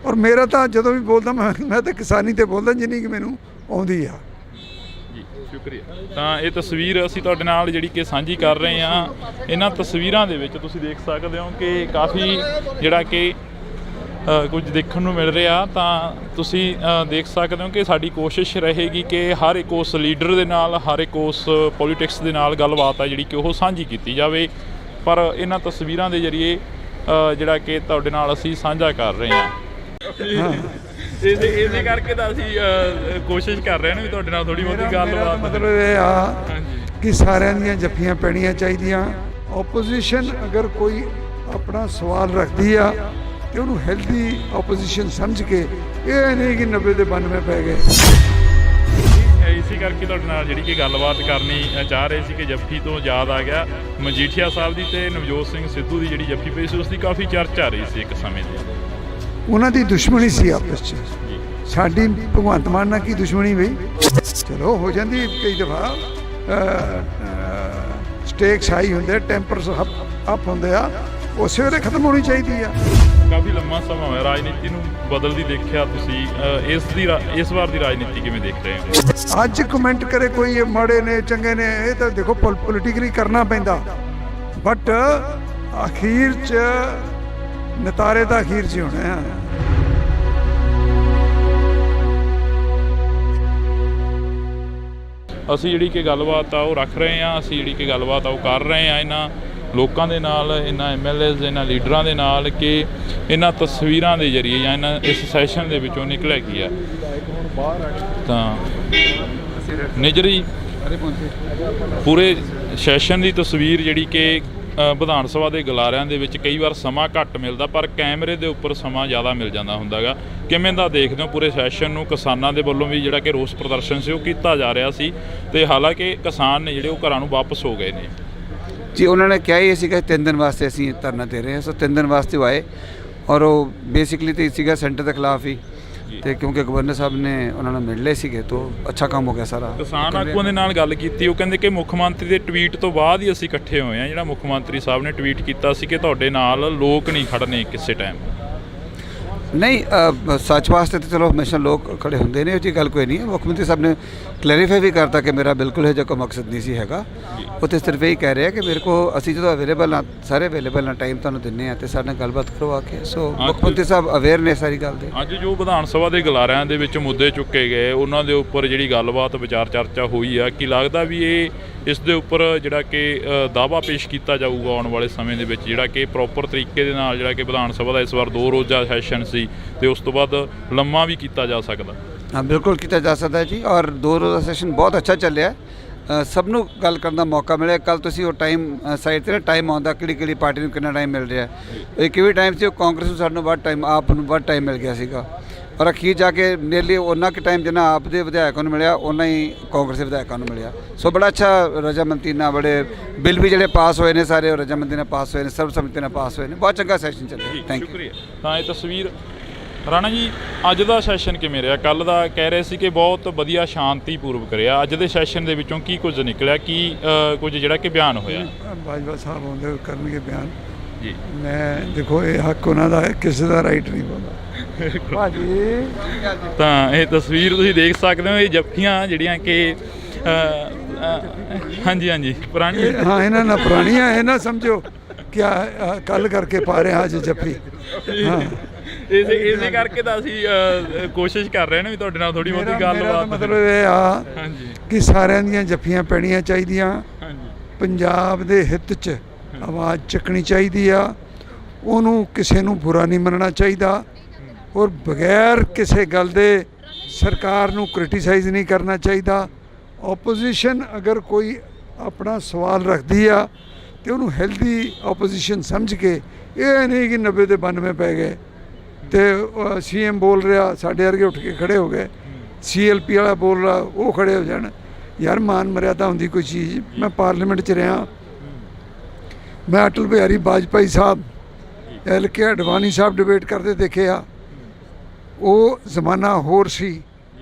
[SPEAKER 2] ਔਰ ਮੇਰਾ ਤਾਂ ਜਦੋਂ ਵੀ ਬੋਲਦਾ ਮੈਂ ਤਾਂ ਕਿਸਾਨੀ 'ਤੇ ਬੋਲਦਾ ਜਿੰਨੀ ਕਿ ਮੈਨੂੰ ਆਉਂਦੀ ਆ।
[SPEAKER 1] ਜੀ ਸ਼ੁਕਰੀਆ। ਤਾਂ ਇਹ ਤਸਵੀਰ ਅਸੀਂ ਤੁਹਾਡੇ ਨਾਲ ਜਿਹੜੀ ਕਿ ਸਾਂਝੀ ਕਰ ਰਹੇ ਹਾਂ। ਇਹਨਾਂ ਤਸਵੀਰਾਂ ਦੇ ਵਿੱਚ ਤੁਸੀਂ ਦੇਖ ਸਕਦੇ ਹੋ ਕਿ ਕਾਫੀ ਜਿਹੜਾ ਕਿ ਕੁਝ ਦੇਖਣ ਨੂੰ ਮਿਲ ਰਿਹਾ। ਤਾਂ ਤੁਸੀਂ ਦੇਖ ਸਕਦੇ ਹੋ ਕਿ ਸਾਡੀ ਕੋਸ਼ਿਸ਼ ਰਹੇਗੀ ਕਿ ਹਰ ਇੱਕ ਉਸ ਲੀਡਰ ਦੇ ਨਾਲ, ਹਰ ਇੱਕ ਉਸ ਪੋਲੀਟਿਕਸ ਦੇ ਨਾਲ ਗੱਲਬਾਤ ਆ ਜਿਹੜੀ ਕਿ ਉਹ ਸਾਂਝੀ ਕੀਤੀ ਜਾਵੇ। ਪਰ ਇਹਨਾਂ ਤਸਵੀਰਾਂ ਦੇ ਜ਼ਰੀਏ ਜਿਹੜਾ ਕਿ ਤੁਹਾਡੇ ਨਾਲ ਅਸੀਂ ਸਾਂਝਾ ਕਰ ਰਹੇ ਹਾਂ। ਇਸੇ ਕਰਕੇ ਤਾਂ ਅਸੀਂ ਕੋਸ਼ਿਸ਼ ਕਰ ਰਹੇ ਹਾਂ ਵੀ ਤੁਹਾਡੇ ਨਾਲ ਥੋੜ੍ਹੀ ਬਹੁਤੀ ਗੱਲਬਾਤ।
[SPEAKER 2] ਮਤਲਬ ਇਹ ਆ ਕਿ ਸਾਰਿਆਂ ਦੀਆਂ ਜੱਫੀਆਂ ਪੈਣੀਆਂ ਚਾਹੀਦੀਆਂ। ਓਪੋਜੀਸ਼ਨ ਅਗਰ ਕੋਈ ਆਪਣਾ ਸਵਾਲ ਰੱਖਦੀ ਆ ਤੇ ਉਹਨੂੰ ਹੈਲਦੀ ਓਪੋਜੀਸ਼ਨ ਸਮਝ ਕੇ, ਇਹ ਨਹੀਂ ਕਿ 90 ਦੇ 92 ਪੈ ਗਏ।
[SPEAKER 1] ਇਸੇ ਕਰਕੇ ਤੁਹਾਡੇ ਨਾਲ ਜਿਹੜੀ ਕਿ ਗੱਲਬਾਤ ਕਰਨੀ ਚਾਹ ਰਹੇ ਸੀ ਕਿ ਜੱਫੀ ਤੋਂ ਯਾਦ ਆ ਗਿਆ ਮਜੀਠੀਆ ਸਾਹਿਬ ਦੀ ਤੇ ਨਵਜੋਤ ਸਿੰਘ ਸਿੱਧੂ ਦੀ ਜਿਹੜੀ ਜੱਫੀ ਪਈ ਸੀ ਉਸ ਦੀ ਕਾਫੀ ਚਰਚਾ ਰਹੀ ਸੀ ਇੱਕ ਸਮੇਂ ਦੀ। ਉਹਨਾਂ ਦੀ ਦੁਸ਼ਮਣੀ ਸੀ ਆਪਸ 'ਚ। ਸਾਡੀ ਭਗਵੰਤ ਮਾਨ ਨਾਲ ਕੀ ਦੁਸ਼ਮਣੀ ਬਈ? ਚਲੋ ਹੋ ਜਾਂਦੀ ਕਈ ਦਫਾ। ਸਟੇਕਸ ਹਾਈ ਹੁੰਦੇ, ਟੈਂਪਰਸ ਅਪ ਹੁੰਦੇ ਆ, ਉਸੇ ਵੇਲੇ ਖਤਮ ਹੋਣੀ ਚਾਹੀਦੀ ਆ। ਕਾਫੀ ਲੰਮਾ ਸਮਾਂ ਹੋਇਆ ਰਾਜਨੀਤੀ ਨੂੰ ਬਦਲਦੀ ਦੇਖਿਆ ਤੁਸੀਂ, ਇਸ ਵਾਰ ਦੀ ਰਾਜਨੀਤੀ ਕਿਵੇਂ ਦੇਖ ਰਹੇ ਹੋ?
[SPEAKER 2] ਅੱਜ ਕਮੈਂਟ ਕਰੇ ਕੋਈ ਇਹ ਮਾੜੇ ਨੇ ਚੰਗੇ ਨੇ, ਇਹ ਤਾਂ ਦੇਖੋ ਪੋਲੀਟੀਕਲੀ ਕਰਨਾ ਪੈਂਦਾ, ਬਟ ਅਖੀਰ 'ਚ ਨਤਾਰੇ ਤਾਂ ਅਖੀਰ 'ਚ ਹੀ ਹੋਣੇ ਆ।
[SPEAKER 1] ਅਸੀਂ ਜਿਹੜੀ ਕਿ ਗੱਲਬਾਤ ਆ ਉਹ ਰੱਖ ਰਹੇ ਹਾਂ, ਅਸੀਂ ਜਿਹੜੀ ਕਿ ਗੱਲਬਾਤ ਆ ਉਹ ਕਰ ਰਹੇ ਹਾਂ ਇਹਨਾਂ ਲੋਕਾਂ ਦੇ ਨਾਲ, ਇਹਨਾਂ MLAs, ਇਹਨਾਂ ਲੀਡਰਾਂ ਦੇ ਨਾਲ ਕਿ ਇਹਨਾਂ ਤਸਵੀਰਾਂ ਦੇ ਜ਼ਰੀਏ ਜਾਂ ਇਹਨਾਂ ਇਸ ਸੈਸ਼ਨ ਦੇ ਵਿੱਚੋਂ ਨਿਕਲਿਆ ਕੀ ਆ। ਤਾਂ ਨਿਜਰੀ ਪੂਰੇ ਸੈਸ਼ਨ ਦੀ ਤਸਵੀਰ ਜਿਹੜੀ ਕਿ ਵਿਧਾਨ ਸਭਾ ਦੇ ਗਲਾਰਿਆਂ ਦੇ ਵਿੱਚ ਕਈ ਵਾਰ ਸਮਾਂ ਘੱਟ ਮਿਲਦਾ, ਪਰ ਕੈਮਰੇ ਦੇ ਉੱਪਰ ਸਮਾਂ ਜ਼ਿਆਦਾ ਮਿਲ ਜਾਂਦਾ ਹੁੰਦਾ ਗਾ। ਕਿਵੇਂ ਦਾ ਦੇਖਦੇ ਹੋ ਪੂਰੇ ਸੈਸ਼ਨ ਨੂੰ? ਕਿਸਾਨਾਂ ਦੇ ਵੱਲੋਂ ਵੀ ਜਿਹੜਾ ਕਿ ਰੋਸ ਪ੍ਰਦਰਸ਼ਨ ਸੀ ਉਹ ਕੀਤਾ ਜਾ ਰਿਹਾ ਸੀ, ਤੇ ਹਾਲਾਂਕਿ ਕਿਸਾਨ ਨੇ ਜਿਹੜੇ ਉਹ ਘਰਾਂ ਨੂੰ ਵਾਪਸ ਹੋ ਗਏ ਨੇ।
[SPEAKER 3] ਜੀ ਉਹਨਾਂ ਨੇ ਕਿਹਾ ਹੀ ਸੀਗਾ 3 ਦਿਨ ਵਾਸਤੇ ਅਸੀਂ ਧਰਨਾ ਦੇ ਰਹੇ ਹਾਂ। ਸੋ 3 ਦਿਨ ਵਾਸਤੇ ਉਹ ਆਏ, ਔਰ ਉਹ ਬੇਸਿਕਲੀ ਤਾਂ ਸੀਗਾ ਸੈਂਟਰ ਦੇ ਖਿਲਾਫ ਹੀ, ਤੇ ਕਿਉਂਕਿ ਗਵਰਨਰ ਸਾਹਿਬ ਨੇ ਉਹਨਾਂ ਨੂੰ ਮਿਲ ਲਏ ਸੀਗੇ ਤਾਂ ਅੱਛਾ ਕੰਮ ਹੋ ਗਿਆ ਸਾਰਾ।
[SPEAKER 1] ਕਿਸਾਨ ਆਗੂਆਂ ਦੇ ਨਾਲ ਗੱਲ ਕੀਤੀ, ਉਹ ਕਹਿੰਦੇ ਕਿ ਮੁੱਖ ਮੰਤਰੀ ਦੇ ਟਵੀਟ ਤੋਂ ਬਾਅਦ ਹੀ ਅਸੀਂ ਇਕੱਠੇ ਹੋਏ ਹਾਂ। ਜਿਹੜਾ ਮੁੱਖ ਮੰਤਰੀ ਸਾਹਿਬ ਨੇ ਟਵੀਟ ਕੀਤਾ ਸੀ ਕਿ ਤੁਹਾਡੇ ਨਾਲ ਲੋਕ ਨਹੀਂ ਖੜਨੇ ਕਿਸੇ ਟਾਈਮ।
[SPEAKER 3] ਨਹੀਂ, ਸੱਚ ਵਾਸਤੇ ਤਾਂ ਚਲੋ ਹਮੇਸ਼ਾ ਲੋਕ ਖੜੇ ਹੁੰਦੇ ਨੇ, ਉਹ ਜੀ ਗੱਲ ਕੋਈ ਨਹੀਂ ਹੈ। ਮੁੱਖ ਮੰਤਰੀ ਸਾਹਿਬ ਨੇ ਕਲੈਰੀਫਾਈ ਵੀ ਕਰਤਾ ਕਿ ਮੇਰਾ ਬਿਲਕੁਲ ਇਹ ਜਿਹਾ ਕੋਈ ਮਕਸਦ ਨਹੀਂ ਸੀ ਹੈਗਾ। ਉੱਥੇ ਸਿਰਫ ਇਹ ਕਹਿ ਰਿਹਾ ਕਿ ਮੇਰੇ ਕੋ ਅਸੀਂ ਜਦੋਂ ਅਵੇਲੇਬਲ ਹਾਂ, ਸਾਰੇ ਅਵੇਲੇਬਲ ਹਾਂ, ਟਾਈਮ ਤੁਹਾਨੂੰ ਦਿੰਦੇ ਹਾਂ ਤੇ ਸਾਡੇ ਨਾਲ ਗੱਲਬਾਤ ਕਰਵਾ ਕੇ। ਸੋ ਮੁੱਖ ਮੰਤਰੀ ਸਾਹਿਬ ਅਵੇਅਰ ਨੇ ਸਾਰੀ ਗੱਲ ਦੇ।
[SPEAKER 1] ਅੱਜ ਜੋ ਵਿਧਾਨ ਸਭਾ ਦੇ ਗਲਾਰਿਆਂ ਦੇ ਵਿੱਚ ਮੁੱਦੇ ਚੁੱਕੇ ਗਏ, ਉਹਨਾਂ ਦੇ ਉੱਪਰ ਜਿਹੜੀ ਗੱਲਬਾਤ ਵਿਚਾਰ ਚਰਚਾ ਹੋਈ ਆ, ਕੀ ਲੱਗਦਾ ਵੀ ਇਸ ਦੇ ਉੱਪਰ ਜਿਹੜਾ ਕਿ ਦਾਅਵਾ ਪੇਸ਼ ਕੀਤਾ ਜਾਊਗਾ ਆਉਣ ਵਾਲੇ ਸਮੇਂ ਦੇ ਵਿੱਚ, ਜਿਹੜਾ ਕਿ ਪ੍ਰੋਪਰ ਤਰੀਕੇ ਦੇ ਨਾਲ ਜਿਹੜਾ ਕਿ ਵਿਧਾਨ ਸਭਾ ਦਾ ਇਸ ਵਾਰ 2 ਰੋਜ਼ਾ ਸੈਸ਼ਨ ਸੀ ਤੇ ਉਸ ਤੋਂ ਬਾਅਦ ਲੰਮਾ ਵੀ ਕੀਤਾ ਜਾ ਸਕਦਾ?
[SPEAKER 3] हाँ बिल्कुल किया जा सकता है जी। और 2 रोज़ा सैशन बहुत अच्छा ਚੱਲਿਆ। ਸਭ ਨੂੰ ਗੱਲ ਕਰਨ ਦਾ ਮੌਕਾ ਮਿਲਿਆ। ਕੱਲ ਤੁਸੀਂ ਉਹ ਟਾਈਮ ਸਾਈਡ 'ਤੇ ਟਾਈਮ ਆਉਂਦਾ ਕਿਹੜੀ ਪਾਰਟੀ ਨੂੰ ਕਿੰਨਾ ਟਾਈਮ ਮਿਲ ਰਿਹਾ। ਇੱਕ ਵੀ ਟਾਈਮ ਸੀ ਉਹ ਕਾਂਗਰਸ ਨੂੰ ਸਾਨੂੰ ਵੱਧ ਟਾਈਮ, ਆਪ ਨੂੰ ਵੱਧ ਟਾਈਮ ਮਿਲ ਗਿਆ ਸੀਗਾ। ਔਰ ਅਖੀਰ ਜਾ ਕੇ ਨੀਅਰਲੀ ਉਹਨਾਂ ਕੁ ਟਾਈਮ ਜਿੰਨਾ ਆਪ ਦੇ ਵਿਧਾਇਕਾਂ ਨੂੰ ਮਿਲਿਆ ਉਹਨਾਂ ਹੀ ਕਾਂਗਰਸ ਦੇ ਵਿਧਾਇਕਾਂ ਨੂੰ ਮਿਲਿਆ। ਸੋ ਬੜਾ ਅੱਛਾ ਰਜਾਮੰਦੀ ਨਾਲ ਬੜੇ ਬਿੱਲ ਵੀ ਜਿਹੜੇ ਪਾਸ ਹੋਏ ਨੇ ਸਾਰੇ ਉਹ ਰਜਾਮੰਦੀ ਨਾਲ ਪਾਸ ਹੋਏ ਨੇ, ਸਰਬਸੰਮਤੀ ਨਾਲ ਪਾਸ ਹੋਏ ਨੇ। ਬਹੁਤ ਚੰਗਾ ਸੈਸ਼ਨ ਚੱਲਿਆ। Thank you.
[SPEAKER 1] ਸ਼ੁਕਰੀਆ। ਤਾਂ ਇਹ ਤਸਵੀਰ ਰਾਣਾ ਜੀ, ਅੱਜ ਦਾ ਸੈਸ਼ਨ ਕਿਵੇਂ ਰਿਹਾ? ਕੱਲ ਦਾ ਕਹਿ ਰਹੇ ਸੀ ਕਿ ਬਹੁਤ ਵਧੀਆ ਸ਼ਾਂਤੀਪੂਰਵਕ ਰਿਹਾ। ਅੱਜ ਦੇ ਸੈਸ਼ਨ ਦੇ ਵਿੱਚੋਂ ਕੀ ਕੁਝ ਨਿਕਲਿਆ, ਕੀ ਕੁਝ ਜਿਹੜਾ ਕਿ ਬਿਆਨ ਹੋਇਆ?
[SPEAKER 2] ਬਾਜਵਾ ਸਾਹਿਬ ਆਉਂਦੇ ਕਰਨਗੇ ਬਿਆਨ
[SPEAKER 1] ਜੀ।
[SPEAKER 2] ਮੈਂ ਦੇਖੋ ਇਹ ਹੱਕ ਉਹਨਾਂ ਦਾ ਹੈ, ਕਿਸੇ ਦਾ ਰਾਈਟ ਨਹੀਂ ਬੋਲਦਾ ਭਾਜੀ।
[SPEAKER 1] ਤਾਂ ਇਹ ਤਸਵੀਰ ਤੁਸੀਂ ਦੇਖ ਸਕਦੇ ਹੋ, ਇਹ ਜੱਫੀਆਂ ਜਿਹੜੀਆਂ ਕਿ ਹਾਂਜੀ ਪੁਰਾਣੀ,
[SPEAKER 2] ਹਾਂ ਇਹਨਾਂ ਨਾਲ ਪੁਰਾਣੀਆਂ, ਇਹ ਨਾ ਸਮਝੋ ਕਿ ਕੱਲ ਕਰਕੇ ਪਾ ਰਹੇ ਹਾਂ ਅੱਜ ਜੱਫੀ। ਹਾਂ
[SPEAKER 1] ਇਸੇ ਕਰਕੇ ਤਾਂ ਅਸੀਂ ਕੋਸ਼ਿਸ਼ ਕਰ ਰਹੇ ਨੇ ਵੀ ਤੁਹਾਡੇ ਨਾਲ ਥੋੜੀ ਬਹੁਤੀ ਗੱਲਬਾਤ।
[SPEAKER 2] ਮਤਲਬ ਇਹ ਆ ਕਿ ਸਾਰਿਆਂ ਦੀਆਂ ਜੱਫੀਆਂ ਪੈਣੀਆਂ ਚਾਹੀਦੀਆਂ। ਪੰਜਾਬ ਦੇ ਹਿੱਤ 'ਚ ਆਵਾਜ਼ ਚੱਕਣੀ ਚਾਹੀਦੀ ਆ। ਉਹਨੂੰ ਕਿਸੇ ਨੂੰ ਬੁਰਾ ਨਹੀਂ ਮੰਨਣਾ ਚਾਹੀਦਾ ਔਰ ਬਗੈਰ ਕਿਸੇ ਗੱਲ ਦੇ ਸਰਕਾਰ ਨੂੰ ਕ੍ਰਿਟੀਸਾਈਜ਼ ਨਹੀਂ ਕਰਨਾ ਚਾਹੀਦਾ। ਓਪੋਜੀਸ਼ਨ ਅਗਰ ਕੋਈ ਆਪਣਾ ਸਵਾਲ ਰੱਖਦੀ ਆ ਤੇ ਉਹਨੂੰ ਹੈਲਦੀ ਓਪੋਜੀਸ਼ਨ ਸਮਝ ਕੇ, ਇਹ ਨਹੀਂ ਕਿ 90 ਤੇ 92 ਪੈ ਗਏ ਤੇ ਸੀਐਮ ਬੋਲ ਰਿਹਾ ਸਾਡੇ ਵਰਗੇ ਉੱਠ ਕੇ ਖੜੇ ਹੋ ਗਏ, ਸੀਐਲਪੀ ਵਾਲਾ ਬੋਲ ਰਿਹਾ ਉਹ ਖੜੇ ਹੋ ਜਾਣ। ਯਾਰ ਮਾਨ ਮਰਿਆਦਾ ਹੁੰਦੀ ਕੋਈ ਚੀਜ਼। ਮੈਂ ਪਾਰਲੀਮੈਂਟ 'ਚ ਰਿਹਾ, ਮੈਂ ਅਟਲ ਬਿਹਾਰੀ ਵਾਜਪਾਈ ਸਾਹਿਬ, LK ਅਡਵਾਨੀ ਸਾਹਿਬ ਡਿਬੇਟ ਕਰਦੇ ਦੇਖੇ ਆ। ਉਹ ਜ਼ਮਾਨਾ ਹੋਰ ਸੀ।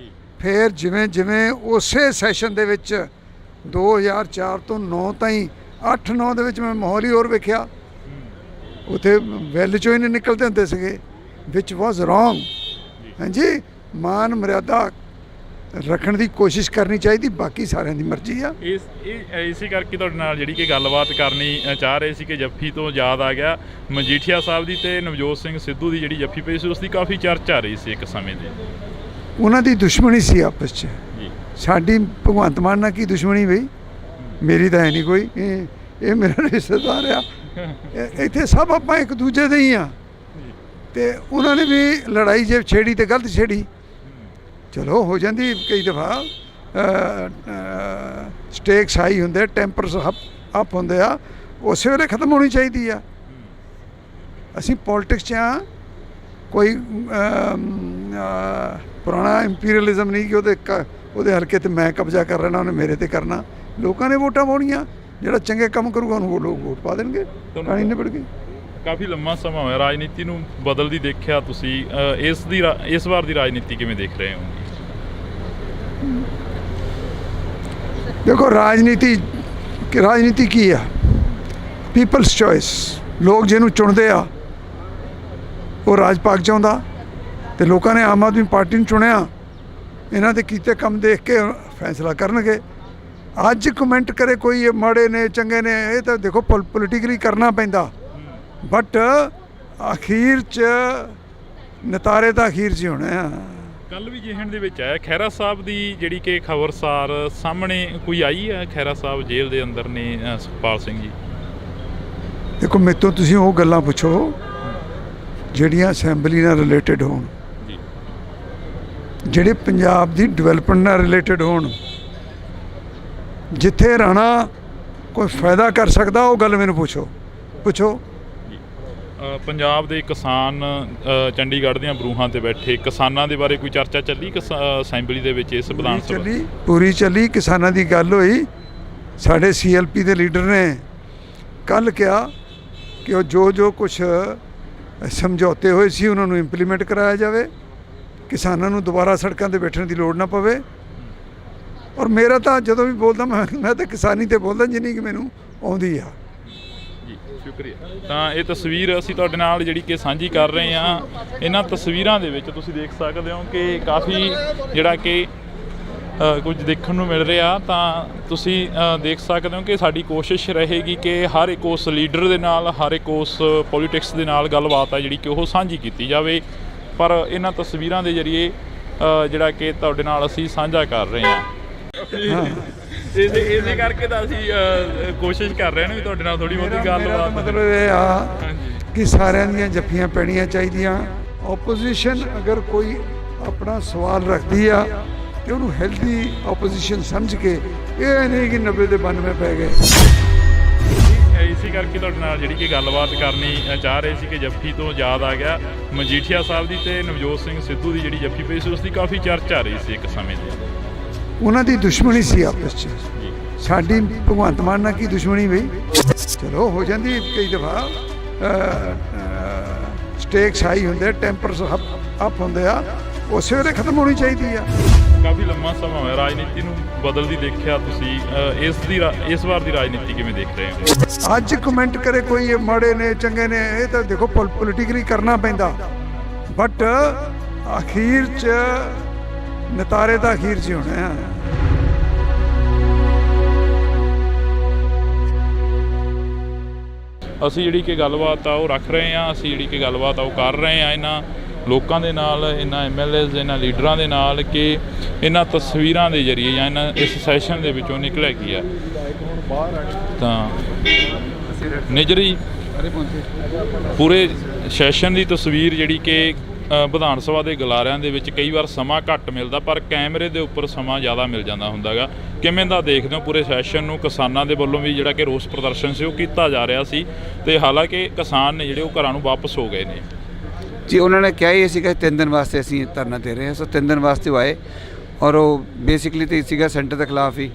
[SPEAKER 2] ਫਿਰ ਜਿਵੇਂ ਜਿਵੇਂ ਉਸੇ ਸੈਸ਼ਨ ਦੇ ਵਿੱਚ 2004 ਤੋਂ 9 ਤਾਈਂ 8-9 ਦੇ ਵਿੱਚ ਮੈਂ ਮਾਹੌਲ ਹੀ ਹੋਰ ਵੇਖਿਆ। ਉੱਥੇ ਵੈਲ 'ਚੋਂ ਹੀ ਨਹੀਂ ਨਿਕਲਦੇ ਹੁੰਦੇ ਸੀਗੇ, ਵਿਚ ਵਾਜ਼ ਰੋਂਗ। ਹਾਂਜੀ, ਮਾਨ ਮਰਿਆਦਾ ਰੱਖਣ ਦੀ ਕੋਸ਼ਿਸ਼ ਕਰਨੀ ਚਾਹੀਦੀ, ਬਾਕੀ ਸਾਰਿਆਂ ਦੀ ਮਰਜ਼ੀ ਆ।
[SPEAKER 1] ਇਸੇ ਕਰਕੇ ਤੁਹਾਡੇ ਨਾਲ ਜਿਹੜੀ ਕਿ ਗੱਲਬਾਤ ਕਰਨੀ ਚਾਹ ਰਹੇ ਸੀ ਕਿ ਜੱਫੀ ਤੋਂ ਯਾਦ ਆ ਗਿਆ, ਮਜੀਠੀਆ ਸਾਹਿਬ ਦੀ ਤੇ ਨਵਜੋਤ ਸਿੰਘ ਸਿੱਧੂ ਦੀ ਜਿਹੜੀ ਜੱਫੀ ਪਈ ਸੀ ਉਸ ਦੀ ਕਾਫੀ ਚਰਚਾ ਰਹੀ ਸੀ ਇੱਕ ਸਮੇਂ ਦੇ।
[SPEAKER 2] ਉਹਨਾਂ ਦੀ ਦੁਸ਼ਮਣੀ ਸੀ ਆਪਸ 'ਚ। ਸਾਡੀ ਭਗਵੰਤ ਮਾਨ ਨਾਲ ਕੀ ਦੁਸ਼ਮਣੀ ਬਈ? ਮੇਰੀ ਤਾਂ ਹੈ ਨਹੀਂ ਕੋਈ। ਇਹ ਮੇਰਾ ਰਿਸ਼ਤੇਦਾਰ ਆ। ਇੱਥੇ ਸਭ ਆਪਾਂ ਇੱਕ ਦੂਜੇ ਦੇ ਹੀ ਆ। ਤੇ ਉਹਨਾਂ ਨੇ ਵੀ ਲੜਾਈ ਜੇ ਛੇੜੀ ਤੇ ਗਲਤ ਛੇੜੀ, ਚਲੋ ਹੋ ਜਾਂਦੀ ਕਈ ਦਫਾ। ਸਟੇਕਸ ਹਾਈ ਹੁੰਦੇ, ਟੈਂਪਰਸ ਅਪ ਹੁੰਦੇ ਆ, ਉਸੇ ਵੇਲੇ ਖਤਮ ਹੋਣੀ ਚਾਹੀਦੀ ਆ। ਅਸੀਂ ਪੋਲਿਟਿਕਸ 'ਚ ਆ, ਕੋਈ ਪੁਰਾਣਾ ਇੰਪੀਰੀਅਲਿਜ਼ਮ ਨਹੀਂ ਕਿ ਉਹਦੇ ਹਲਕੇ 'ਤੇ ਮੈਂ ਕਬਜ਼ਾ ਕਰ ਲੈਣਾ, ਉਹਨੇ ਮੇਰੇ 'ਤੇ ਕਰਨਾ। ਲੋਕਾਂ ਨੇ ਵੋਟਾਂ ਪਾਉਣੀਆਂ, ਜਿਹੜਾ ਚੰਗੇ ਕੰਮ ਕਰੂਗਾ ਉਹਨੂੰ ਉਹ ਲੋਕ ਵੋਟ ਪਾ ਦੇਣਗੇ। ਕਹਾਣੀ ਨਿਬੜ ਗਈ।
[SPEAKER 1] ਕਾਫੀ ਲੰਮਾ ਸਮਾਂ ਹੋਇਆ ਰਾਜਨੀਤੀ ਨੂੰ ਬਦਲਦੀ ਦੇਖਿਆ ਤੁਸੀਂ। ਇਸ ਵਾਰ ਦੀ ਰਾਜਨੀਤੀ ਕਿਵੇਂ ਦੇਖ ਰਹੇ ਹੋ?
[SPEAKER 2] ਦੇਖੋ ਰਾਜਨੀਤੀ ਕੀ ਆ? People's choice. ਲੋਕ ਜਿਹਨੂੰ ਚੁਣਦੇ ਆ ਉਹ ਰਾਜ ਪਾਕ ਚਾਹੁੰਦਾ ਤੇ ਲੋਕਾਂ ਨੇ ਆਮ ਆਦਮੀ ਪਾਰਟੀ ਨੂੰ ਚੁਣਿਆ। ਇਹਨਾਂ ਦੇ ਕੀਤੇ ਕੰਮ ਦੇਖ ਕੇ ਫੈਸਲਾ ਕਰਨਗੇ। ਅੱਜ ਕਮੈਂਟ ਕਰੇ ਕੋਈ ਇਹ ਮਾੜੇ ਨੇ ਚੰਗੇ ਨੇ, ਇਹ ਤਾਂ ਦੇਖੋ ਪੋਲੀਟੀਕਲੀ ਕਰਨਾ ਪੈਂਦਾ, ਬਟ ਅਖੀਰ 'ਚ ਨਤਾਰੇ ਤਾਂ ਅਖੀਰ 'ਚ ਹੀ ਹੋਣੇ ਆ।
[SPEAKER 1] ਕੱਲ ਵੀ ਜਿਹਨ ਦੇ ਵਿੱਚ ਆਇਆ ਖਹਿਰਾ ਸਾਹਿਬ ਦੀ ਜਿਹੜੀ ਕਿ ਖਬਰਸਾਰ ਸਾਹਮਣੇ ਕੋਈ ਆਈ ਹੈ। ਖਹਿਰਾ ਸਾਹਿਬ ਜੇਲ੍ਹ ਦੇ ਅੰਦਰ ਨੇ, ਸੁਖਪਾਲ ਸਿੰਘ ਜੀ।
[SPEAKER 2] ਦੇਖੋ ਮੇਰੇ ਤੋਂ ਤੁਸੀਂ ਉਹ ਗੱਲਾਂ ਪੁੱਛੋ ਜਿਹੜੀਆਂ ਅਸੈਂਬਲੀ ਨਾਲ ਰਿਲੇਟਡ ਹੋਣ, ਜਿਹੜੇ ਪੰਜਾਬ ਦੀ ਡਿਵੈਲਪਮੈਂਟ ਨਾਲ ਰਿਲੇਟਡ ਹੋਣ। ਜਿੱਥੇ ਰਾਣਾ ਕੋਈ ਫਾਇਦਾ ਕਰ ਸਕਦਾ ਉਹ ਗੱਲ ਮੈਨੂੰ ਪੁੱਛੋ।
[SPEAKER 1] ਪੰਜਾਬ ਦੇ ਕਿਸਾਨ ਚੰਡੀਗੜ੍ਹ ਦੀਆਂ ਬਰੂਹਾਂ ਤੇ ਬੈਠੇ ਕਿਸਾਨਾਂ ਦੇ ਬਾਰੇ ਕੋਈ ਚਰਚਾ ਚੱਲੀ ਅਸੈਂਬਲੀ ਦੇ ਵਿੱਚ? ਇਸ ਵਿਧਾਨ ਸਭਾ
[SPEAKER 2] ਪੂਰੀ ਚੱਲੀ। ਕਿਸਾਨਾਂ ਦੀ ਗੱਲ ਹੋਈ। ਸਾਡੇ CLP ਦੇ ਲੀਡਰ ਨੇ ਕੱਲ੍ਹ ਕਿਹਾ ਕਿ ਉਹ ਜੋ ਕੁਛ ਸਮਝੌਤੇ ਹੋਏ ਸੀ ਉਹਨਾਂ ਨੂੰ ਇੰਪਲੀਮੈਂਟ ਕਰਾਇਆ ਜਾਵੇ, ਕਿਸਾਨਾਂ ਨੂੰ ਦੁਬਾਰਾ ਸੜਕਾਂ 'ਤੇ ਬੈਠਣ ਦੀ ਲੋੜ ਨਾ ਪਵੇ। ਔਰ ਮੇਰਾ ਤਾਂ ਜਦੋਂ ਵੀ ਬੋਲਦਾ ਮੈਂ ਤਾਂ ਕਿਸਾਨੀ 'ਤੇ ਬੋਲਦਾ ਜਿੰਨੀ ਕਿ ਮੈਨੂੰ ਆਉਂਦੀ ਆ।
[SPEAKER 1] ਸ਼ੁਕਰੀਆ। ਤਾਂ ਇਹ ਤਸਵੀਰ ਅਸੀਂ ਤੁਹਾਡੇ ਨਾਲ ਜਿਹੜੀ ਕਿ ਸਾਂਝੀ ਕਰ ਰਹੇ ਹਾਂ। ਇਹਨਾਂ ਤਸਵੀਰਾਂ ਦੇ ਵਿੱਚ ਤੁਸੀਂ ਦੇਖ ਸਕਦੇ ਹੋ ਕਿ ਕਾਫੀ ਜਿਹੜਾ ਕਿ ਕੁਝ ਦੇਖਣ ਨੂੰ ਮਿਲ ਰਿਹਾ ਤਾਂ ਤੁਸੀਂ ਦੇਖ ਸਕਦੇ ਹੋ ਕਿ ਸਾਡੀ ਕੋਸ਼ਿਸ਼ ਰਹੇਗੀ ਕਿ ਹਰ ਇੱਕ ਉਸ ਲੀਡਰ ਦੇ ਨਾਲ, ਹਰ ਇੱਕ ਉਸ ਪੋਲੀਟਿਕਸ ਦੇ ਨਾਲ ਗੱਲਬਾਤ ਹੈ ਜਿਹੜੀ ਕਿ ਉਹ ਸਾਂਝੀ ਕੀਤੀ ਜਾਵੇ। ਪਰ ਇਹਨਾਂ ਤਸਵੀਰਾਂ ਦੇ ਜ਼ਰੀਏ ਜਿਹੜਾ ਕਿ ਤੁਹਾਡੇ ਨਾਲ ਅਸੀਂ ਸਾਂਝਾ ਕਰ ਰਹੇ ਹਾਂ। ਇਸੇ ਕਰਕੇ ਤਾਂ ਅਸੀਂ ਕੋਸ਼ਿਸ਼ ਕਰ ਰਹੇ ਹਾਂ ਵੀ ਤੁਹਾਡੇ ਨਾਲ ਥੋੜੀ ਬਹੁਤੀ ਗੱਲਬਾਤ।
[SPEAKER 2] ਮਤਲਬ ਇਹ ਆ ਕਿ ਸਾਰਿਆਂ ਦੀਆਂ ਜੱਫੀਆਂ ਪੈਣੀਆਂ ਚਾਹੀਦੀਆਂ। ਆਪੋਜੀਸ਼ਨ ਅਗਰ ਕੋਈ ਆਪਣਾ ਸਵਾਲ ਰੱਖਦੀ ਆ ਤੇ ਉਹਨੂੰ ਹੈਲਦੀ ਆਪੋਜੀਸ਼ਨ ਸਮਝ ਕੇ, ਇਹ ਨਹੀਂ ਕਿ 90 ਦੇ 92 ਪੈ ਗਏ।
[SPEAKER 1] ਇਸੇ ਕਰਕੇ ਤੁਹਾਡੇ ਨਾਲ ਜਿਹੜੀ ਕਿ ਗੱਲਬਾਤ ਕਰਨੀ ਚਾਹ ਰਹੇ ਸੀ ਕਿ ਜੱਫੀ ਤੋਂ ਯਾਦ ਆ ਗਿਆ ਮਜੀਠੀਆ ਸਾਹਿਬ ਦੀ ਤੇ ਨਵਜੋਤ ਸਿੰਘ ਸਿੱਧੂ ਦੀ ਜਿਹੜੀ ਜੱਫੀ ਪਈ ਸੀ ਉਸ ਦੀ ਕਾਫੀ ਚਰਚਾ ਆ ਰਹੀ ਸੀ ਇੱਕ ਸਮੇਂ ਦੀ। ਉਹਨਾਂ
[SPEAKER 2] ਦੀ ਦੁਸ਼ਮਣੀ ਸੀ ਆਪਸ 'ਚ, ਸਾਡੀ ਭਗਵੰਤ ਮਾਨ ਨਾਲ ਕੀ ਦੁਸ਼ਮਣੀ ਬਈ? ਚਲੋ ਹੋ ਜਾਂਦੀ ਕਈ ਦਫਾ, ਸਟੇਕਸ ਹਾਈ ਹੁੰਦੇ, ਟੈਂਪਰਸ ਅਪ ਹੁੰਦੇ ਆ, ਉਸੇ ਵੇਲੇ ਖਤਮ ਹੋਣੀ ਚਾਹੀਦੀ ਆ।
[SPEAKER 1] ਕਾਫੀ ਲੰਮਾ ਸਮਾਂ ਹੋਇਆ ਰਾਜਨੀਤੀ ਨੂੰ ਬਦਲਦੀ ਦੇਖਿਆ ਤੁਸੀਂ, ਇਸ ਵਾਰ ਦੀ ਰਾਜਨੀਤੀ ਕਿਵੇਂ ਦੇਖ ਰਹੇ ਹੋ?
[SPEAKER 2] ਅੱਜ ਕਮੈਂਟ ਕਰੇ ਕੋਈ ਇਹ ਮਾੜੇ ਨੇ ਚੰਗੇ ਨੇ, ਇਹ ਤਾਂ ਦੇਖੋ ਪੋਲੀਟਿਕਲੀ ਕਰਨਾ ਪੈਂਦਾ, ਬਟ ਅਖੀਰ 'ਚ ਨਤਾਰੇ ਤਾਂ ਅਖੀਰ 'ਚ ਹੋਣੇ ਆ।
[SPEAKER 1] ਅਸੀਂ ਜਿਹੜੀ ਕਿ ਗੱਲਬਾਤ ਆ ਉਹ ਰੱਖ ਰਹੇ ਹਾਂ, ਅਸੀਂ ਜਿਹੜੀ ਕਿ ਗੱਲਬਾਤ ਆ ਉਹ ਕਰ ਰਹੇ ਹਾਂ ਇਹਨਾਂ ਲੋਕਾਂ ਦੇ ਨਾਲ, ਇਹਨਾਂ MLAs, ਇਹਨਾਂ ਲੀਡਰਾਂ ਦੇ ਨਾਲ ਕਿ ਇਹਨਾਂ ਤਸਵੀਰਾਂ ਦੇ ਜ਼ਰੀਏ ਜਾਂ ਇਹਨਾਂ ਇਸ ਸੈਸ਼ਨ ਦੇ ਵਿੱਚੋਂ ਨਿਕਲਿਆ ਕੀ ਆ। ਤਾਂ ਨਿਜਰੀ ਪੂਰੇ ਸੈਸ਼ਨ ਦੀ ਤਸਵੀਰ ਜਿਹੜੀ ਕਿ ਵਿਧਾਨ ਸਭਾ ਦੇ ਗਲਾਰਿਆਂ ਦੇ ਵਿੱਚ ਕਈ ਵਾਰ ਸਮਾਂ ਘੱਟ ਮਿਲਦਾ, ਪਰ ਕੈਮਰੇ ਦੇ ਉੱਪਰ ਸਮਾਂ ਜ਼ਿਆਦਾ ਮਿਲ ਜਾਂਦਾ ਹੁੰਦਾ ਗਾ। ਕਿਵੇਂ ਦਾ ਦੇਖਦੇ ਹੋ ਪੂਰੇ ਸੈਸ਼ਨ ਨੂੰ? ਕਿਸਾਨਾਂ ਦੇ ਵੱਲੋਂ ਵੀ ਜਿਹੜਾ ਕਿ ਰੋਸ ਪ੍ਰਦਰਸ਼ਨ ਸੀ ਉਹ ਕੀਤਾ ਜਾ ਰਿਹਾ ਸੀ, ਤੇ ਹਾਲਾਂਕਿ ਕਿਸਾਨ ਨੇ ਜਿਹੜੇ ਉਹ ਘਰਾਂ ਨੂੰ ਵਾਪਸ ਹੋ ਗਏ ਨੇ।
[SPEAKER 3] ਜੀ ਉਹਨਾਂ ਨੇ ਕਿਹਾ ਹੀ ਸੀਗਾ 3 ਦਿਨ ਵਾਸਤੇ ਅਸੀਂ ਧਰਨਾ ਦੇ ਰਹੇ ਹਾਂ, ਸੋ 3 ਦਿਨ ਵਾਸਤੇ ਉਹ ਆਏ ਔਰ ਉਹ ਬੇਸਿਕਲੀ ਤਾਂ ਸੀਗਾ ਸੈਂਟਰ ਦੇ ਖਿਲਾਫ ਹੀ,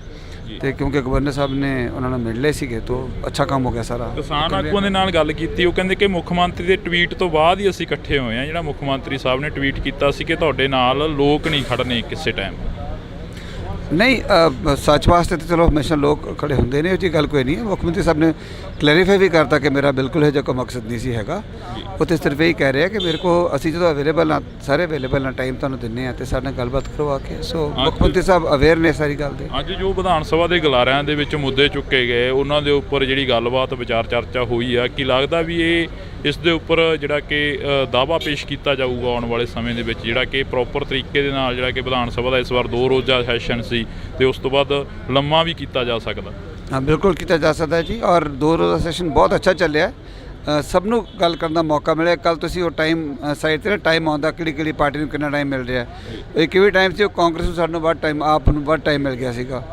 [SPEAKER 3] ਤੇ ਕਿਉਂਕਿ ਗਵਰਨਰ ਸਾਹਿਬ ਨੇ ਉਹਨਾਂ ਨੂੰ ਮਿਲ ਲਏ ਸੀਗੇ ਤਾਂ ਅੱਛਾ ਕੰਮ ਹੋ ਗਿਆ ਸਾਰਾ।
[SPEAKER 1] ਕਿਸਾਨ ਆਗੂਆਂ ਦੇ ਨਾਲ ਗੱਲ ਕੀਤੀ, ਉਹ ਕਹਿੰਦੇ ਕਿ ਮੁੱਖ ਮੰਤਰੀ ਦੇ ਟਵੀਟ ਤੋਂ ਬਾਅਦ ਹੀ ਅਸੀਂ ਇਕੱਠੇ ਹੋਏ ਹਾਂ। ਜਿਹੜਾ ਮੁੱਖ ਮੰਤਰੀ ਸਾਹਿਬ ਨੇ ਟਵੀਟ ਕੀਤਾ ਸੀ ਕਿ ਤੁਹਾਡੇ ਨਾਲ ਲੋਕ ਨਹੀਂ ਖੜਨੇ ਕਿਸੇ ਟਾਈਮ।
[SPEAKER 3] ਨਹੀਂ, ਸੱਚ ਵਾਸਤੇ ਤਾਂ ਚਲੋ ਹਮੇਸ਼ਾ ਲੋਕ ਖੜੇ ਹੁੰਦੇ ਨੇ, ਉਹ ਜੀ ਗੱਲ ਕੋਈ ਨਹੀਂ ਹੈ। ਮੁੱਖ ਮੰਤਰੀ ਸਾਹਿਬ ਨੇ ਕਲੈਰੀਫਾਈ ਵੀ ਕਰਤਾ ਕਿ ਮੇਰਾ ਬਿਲਕੁਲ ਇਹ ਜਿਹਾ ਕੋਈ ਮਕਸਦ ਨਹੀਂ ਸੀ ਹੈਗਾ। ਉਹ ਤਾਂ ਸਿਰਫ ਇਹ ਕਹਿ ਰਹੇ ਕਿ ਮੇਰੇ ਕੋਲ ਅਸੀਂ ਜਦੋਂ ਅਵੇਲੇਬਲ ਹਾਂ, ਸਾਰੇ ਅਵੇਲੇਬਲ ਹਾਂ, ਟਾਈਮ ਤੁਹਾਨੂੰ ਦਿੰਦੇ ਹਾਂ ਅਤੇ ਸਾਡੇ ਨਾਲ ਗੱਲਬਾਤ ਕਰਵਾ ਕੇ। ਸੋ ਮੁੱਖ ਮੰਤਰੀ ਸਾਹਿਬ ਅਵੇਅਰ ਨੇ ਸਾਰੀ ਗੱਲ ਦੇ।
[SPEAKER 1] ਅੱਜ ਜੋ ਵਿਧਾਨ ਸਭਾ ਦੇ ਗਲਾਰਿਆਂ ਦੇ ਵਿੱਚ ਮੁੱਦੇ ਚੁੱਕੇ ਗਏ, ਉਹਨਾਂ ਦੇ ਉੱਪਰ ਜਿਹੜੀ ਗੱਲਬਾਤ ਵਿਚਾਰ ਚਰਚਾ ਹੋਈ ਆ, ਕੀ ਲੱਗਦਾ ਵੀ ਇਸ ਦੇ ਉੱਪਰ ਜਿਹੜਾ ਕਿ ਦਾਅਵਾ ਪੇਸ਼ ਕੀਤਾ ਜਾਊਗਾ ਆਉਣ ਵਾਲੇ ਸਮੇਂ ਦੇ ਵਿੱਚ, ਜਿਹੜਾ ਕਿ ਪ੍ਰੋਪਰ ਤਰੀਕੇ ਦੇ ਨਾਲ ਜਿਹੜਾ ਕਿ ਵਿਧਾਨ ਸਭਾ ਦਾ ਇਸ ਵਾਰ 2 ਰੋਜ਼ਾ ਸੈਸ਼ਨ ਸੀ ਤੇ ਉਸ ਤੋਂ ਬਾਅਦ ਲੰਮਾ ਵੀ ਕੀਤਾ ਜਾ ਸਕਦਾ?
[SPEAKER 3] ਹਾਂ, ਬਿਲਕੁਲ ਕੀਤਾ ਜਾ ਸਕਦਾ ਜੀ, ਔਰ 2 ਰੋਜ਼ਾ ਸੈਸ਼ਨ ਬਹੁਤ ਅੱਛਾ ਚੱਲਿਆ। ਸਭ ਨੂੰ ਗੱਲ ਕਰਨ ਦਾ ਮੌਕਾ ਮਿਲਿਆ। ਕੱਲ ਤੁਸੀਂ ਉਹ ਟਾਈਮ ਸਾਈਡ 'ਤੇ ਨਾ ਟਾਈਮ ਆਉਂਦਾ ਕਿਹੜੀ ਪਾਰਟੀ ਨੂੰ ਕਿੰਨਾ ਟਾਈਮ ਮਿਲ ਰਿਹਾ। ਇੱਕ ਵੀ ਟਾਈਮ ਸੀ ਉਹ ਕਾਂਗਰਸ ਨੂੰ ਸਾਨੂੰ ਵੱਧ ਟਾਈਮ, ਆਪ ਨੂੰ ਵੱਧ ਟਾਈਮ ਮਿਲ ਗਿਆ ਸੀਗਾ,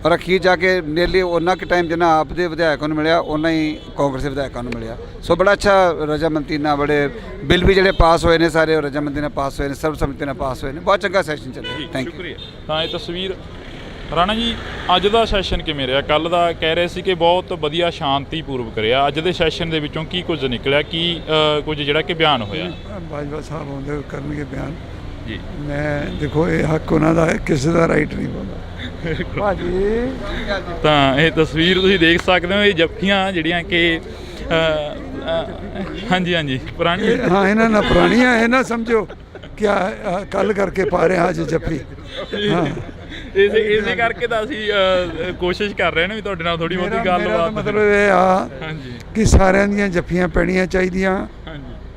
[SPEAKER 3] ਔਰ ਅਖੀਰ ਜਾ ਕੇ ਨੀਅਰਲੀ ਉਹਨਾਂ ਕੁ ਟਾਈਮ ਜਿੰਨਾ ਆਪ ਦੇ ਵਿਧਾਇਕਾਂ ਨੂੰ ਮਿਲਿਆ ਉਹਨਾਂ ਹੀ ਕਾਂਗਰਸ ਦੇ ਵਿਧਾਇਕਾਂ ਨੂੰ ਮਿਲਿਆ। ਸੋ ਬੜਾ ਅੱਛਾ ਰਜਾਮੰਦੀ ਨਾਲ, ਬੜੇ ਬਿੱਲ ਵੀ ਜਿਹੜੇ ਪਾਸ ਹੋਏ ਨੇ ਸਾਰੇ ਉਹ ਰਜਾਮੰਦੀ ਨਾਲ ਪਾਸ ਹੋਏ ਨੇ, ਸਰਬਸੰਮਤੀ ਨਾਲ ਪਾਸ ਹੋਏ ਨੇ। ਬਹੁਤ ਚੰਗਾ ਸੈਸ਼ਨ ਚੱਲਿਆ। Thank you.
[SPEAKER 1] ਤਾਂ ਇਹ ਤਸਵੀਰ ਰਾਣਾ ਜੀ, ਅੱਜ ਦਾ ਸੈਸ਼ਨ ਕਿਵੇਂ ਰਿਹਾ? ਕੱਲ੍ਹ ਦਾ ਕਹਿ ਰਹੇ ਸੀ ਕਿ ਬਹੁਤ ਵਧੀਆ ਸ਼ਾਂਤੀਪੂਰਵਕ ਰਿਹਾ। ਅੱਜ ਦੇ ਸੈਸ਼ਨ ਦੇ ਵਿੱਚੋਂ ਕੀ ਕੁਝ ਨਿਕਲਿਆ, ਕੀ ਕੁਝ ਜਿਹੜਾ ਕਿ ਬਿਆਨ ਹੋਇਆ?
[SPEAKER 2] ਬਾਜਵਾ ਸਾਹਿਬ ਆਉਂਦੇ ਕਰਨਗੇ ਬਿਆਨ
[SPEAKER 1] ਜੀ।
[SPEAKER 2] ਮੈਂ ਦੇਖੋ ਇਹ ਹੱਕ ਉਹਨਾਂ ਦਾ ਹੈ, ਕਿਸੇ ਦਾ ਰਾਈਟ ਨਹੀਂ ਬੋਲਦਾ ਭਾਜੀ।
[SPEAKER 1] ਤਾਂ ਇਹ ਤਸਵੀਰ ਤੁਸੀਂ ਦੇਖ ਸਕਦੇ ਹੋ, ਇਹ ਜੱਫੀਆਂ ਜਿਹੜੀਆਂ ਕਿ ਹਾਂਜੀ ਪੁਰਾਣੀ,
[SPEAKER 2] ਹਾਂ ਇਹਨਾਂ ਨਾਲ ਪੁਰਾਣੀਆਂ, ਇਹ ਨਾ ਸਮਝੋ ਕਿ ਕੱਲ ਕਰਕੇ ਪਾ ਰਹੇ ਅੱਜ ਜੱਫੀ। ਹਾਂ,
[SPEAKER 1] ਇਸੇ ਕਰਕੇ ਤਾਂ ਅਸੀਂ ਕੋਸ਼ਿਸ਼ ਕਰ ਰਹੇ ਨੇ ਵੀ ਤੁਹਾਡੇ ਨਾਲ ਥੋੜੀ ਬਹੁਤੀ ਗੱਲਬਾਤ।
[SPEAKER 2] ਮਤਲਬ ਇਹ ਆ ਕਿ ਸਾਰਿਆਂ ਦੀਆਂ ਜੱਫੀਆਂ ਪੈਣੀਆਂ ਚਾਹੀਦੀਆਂ,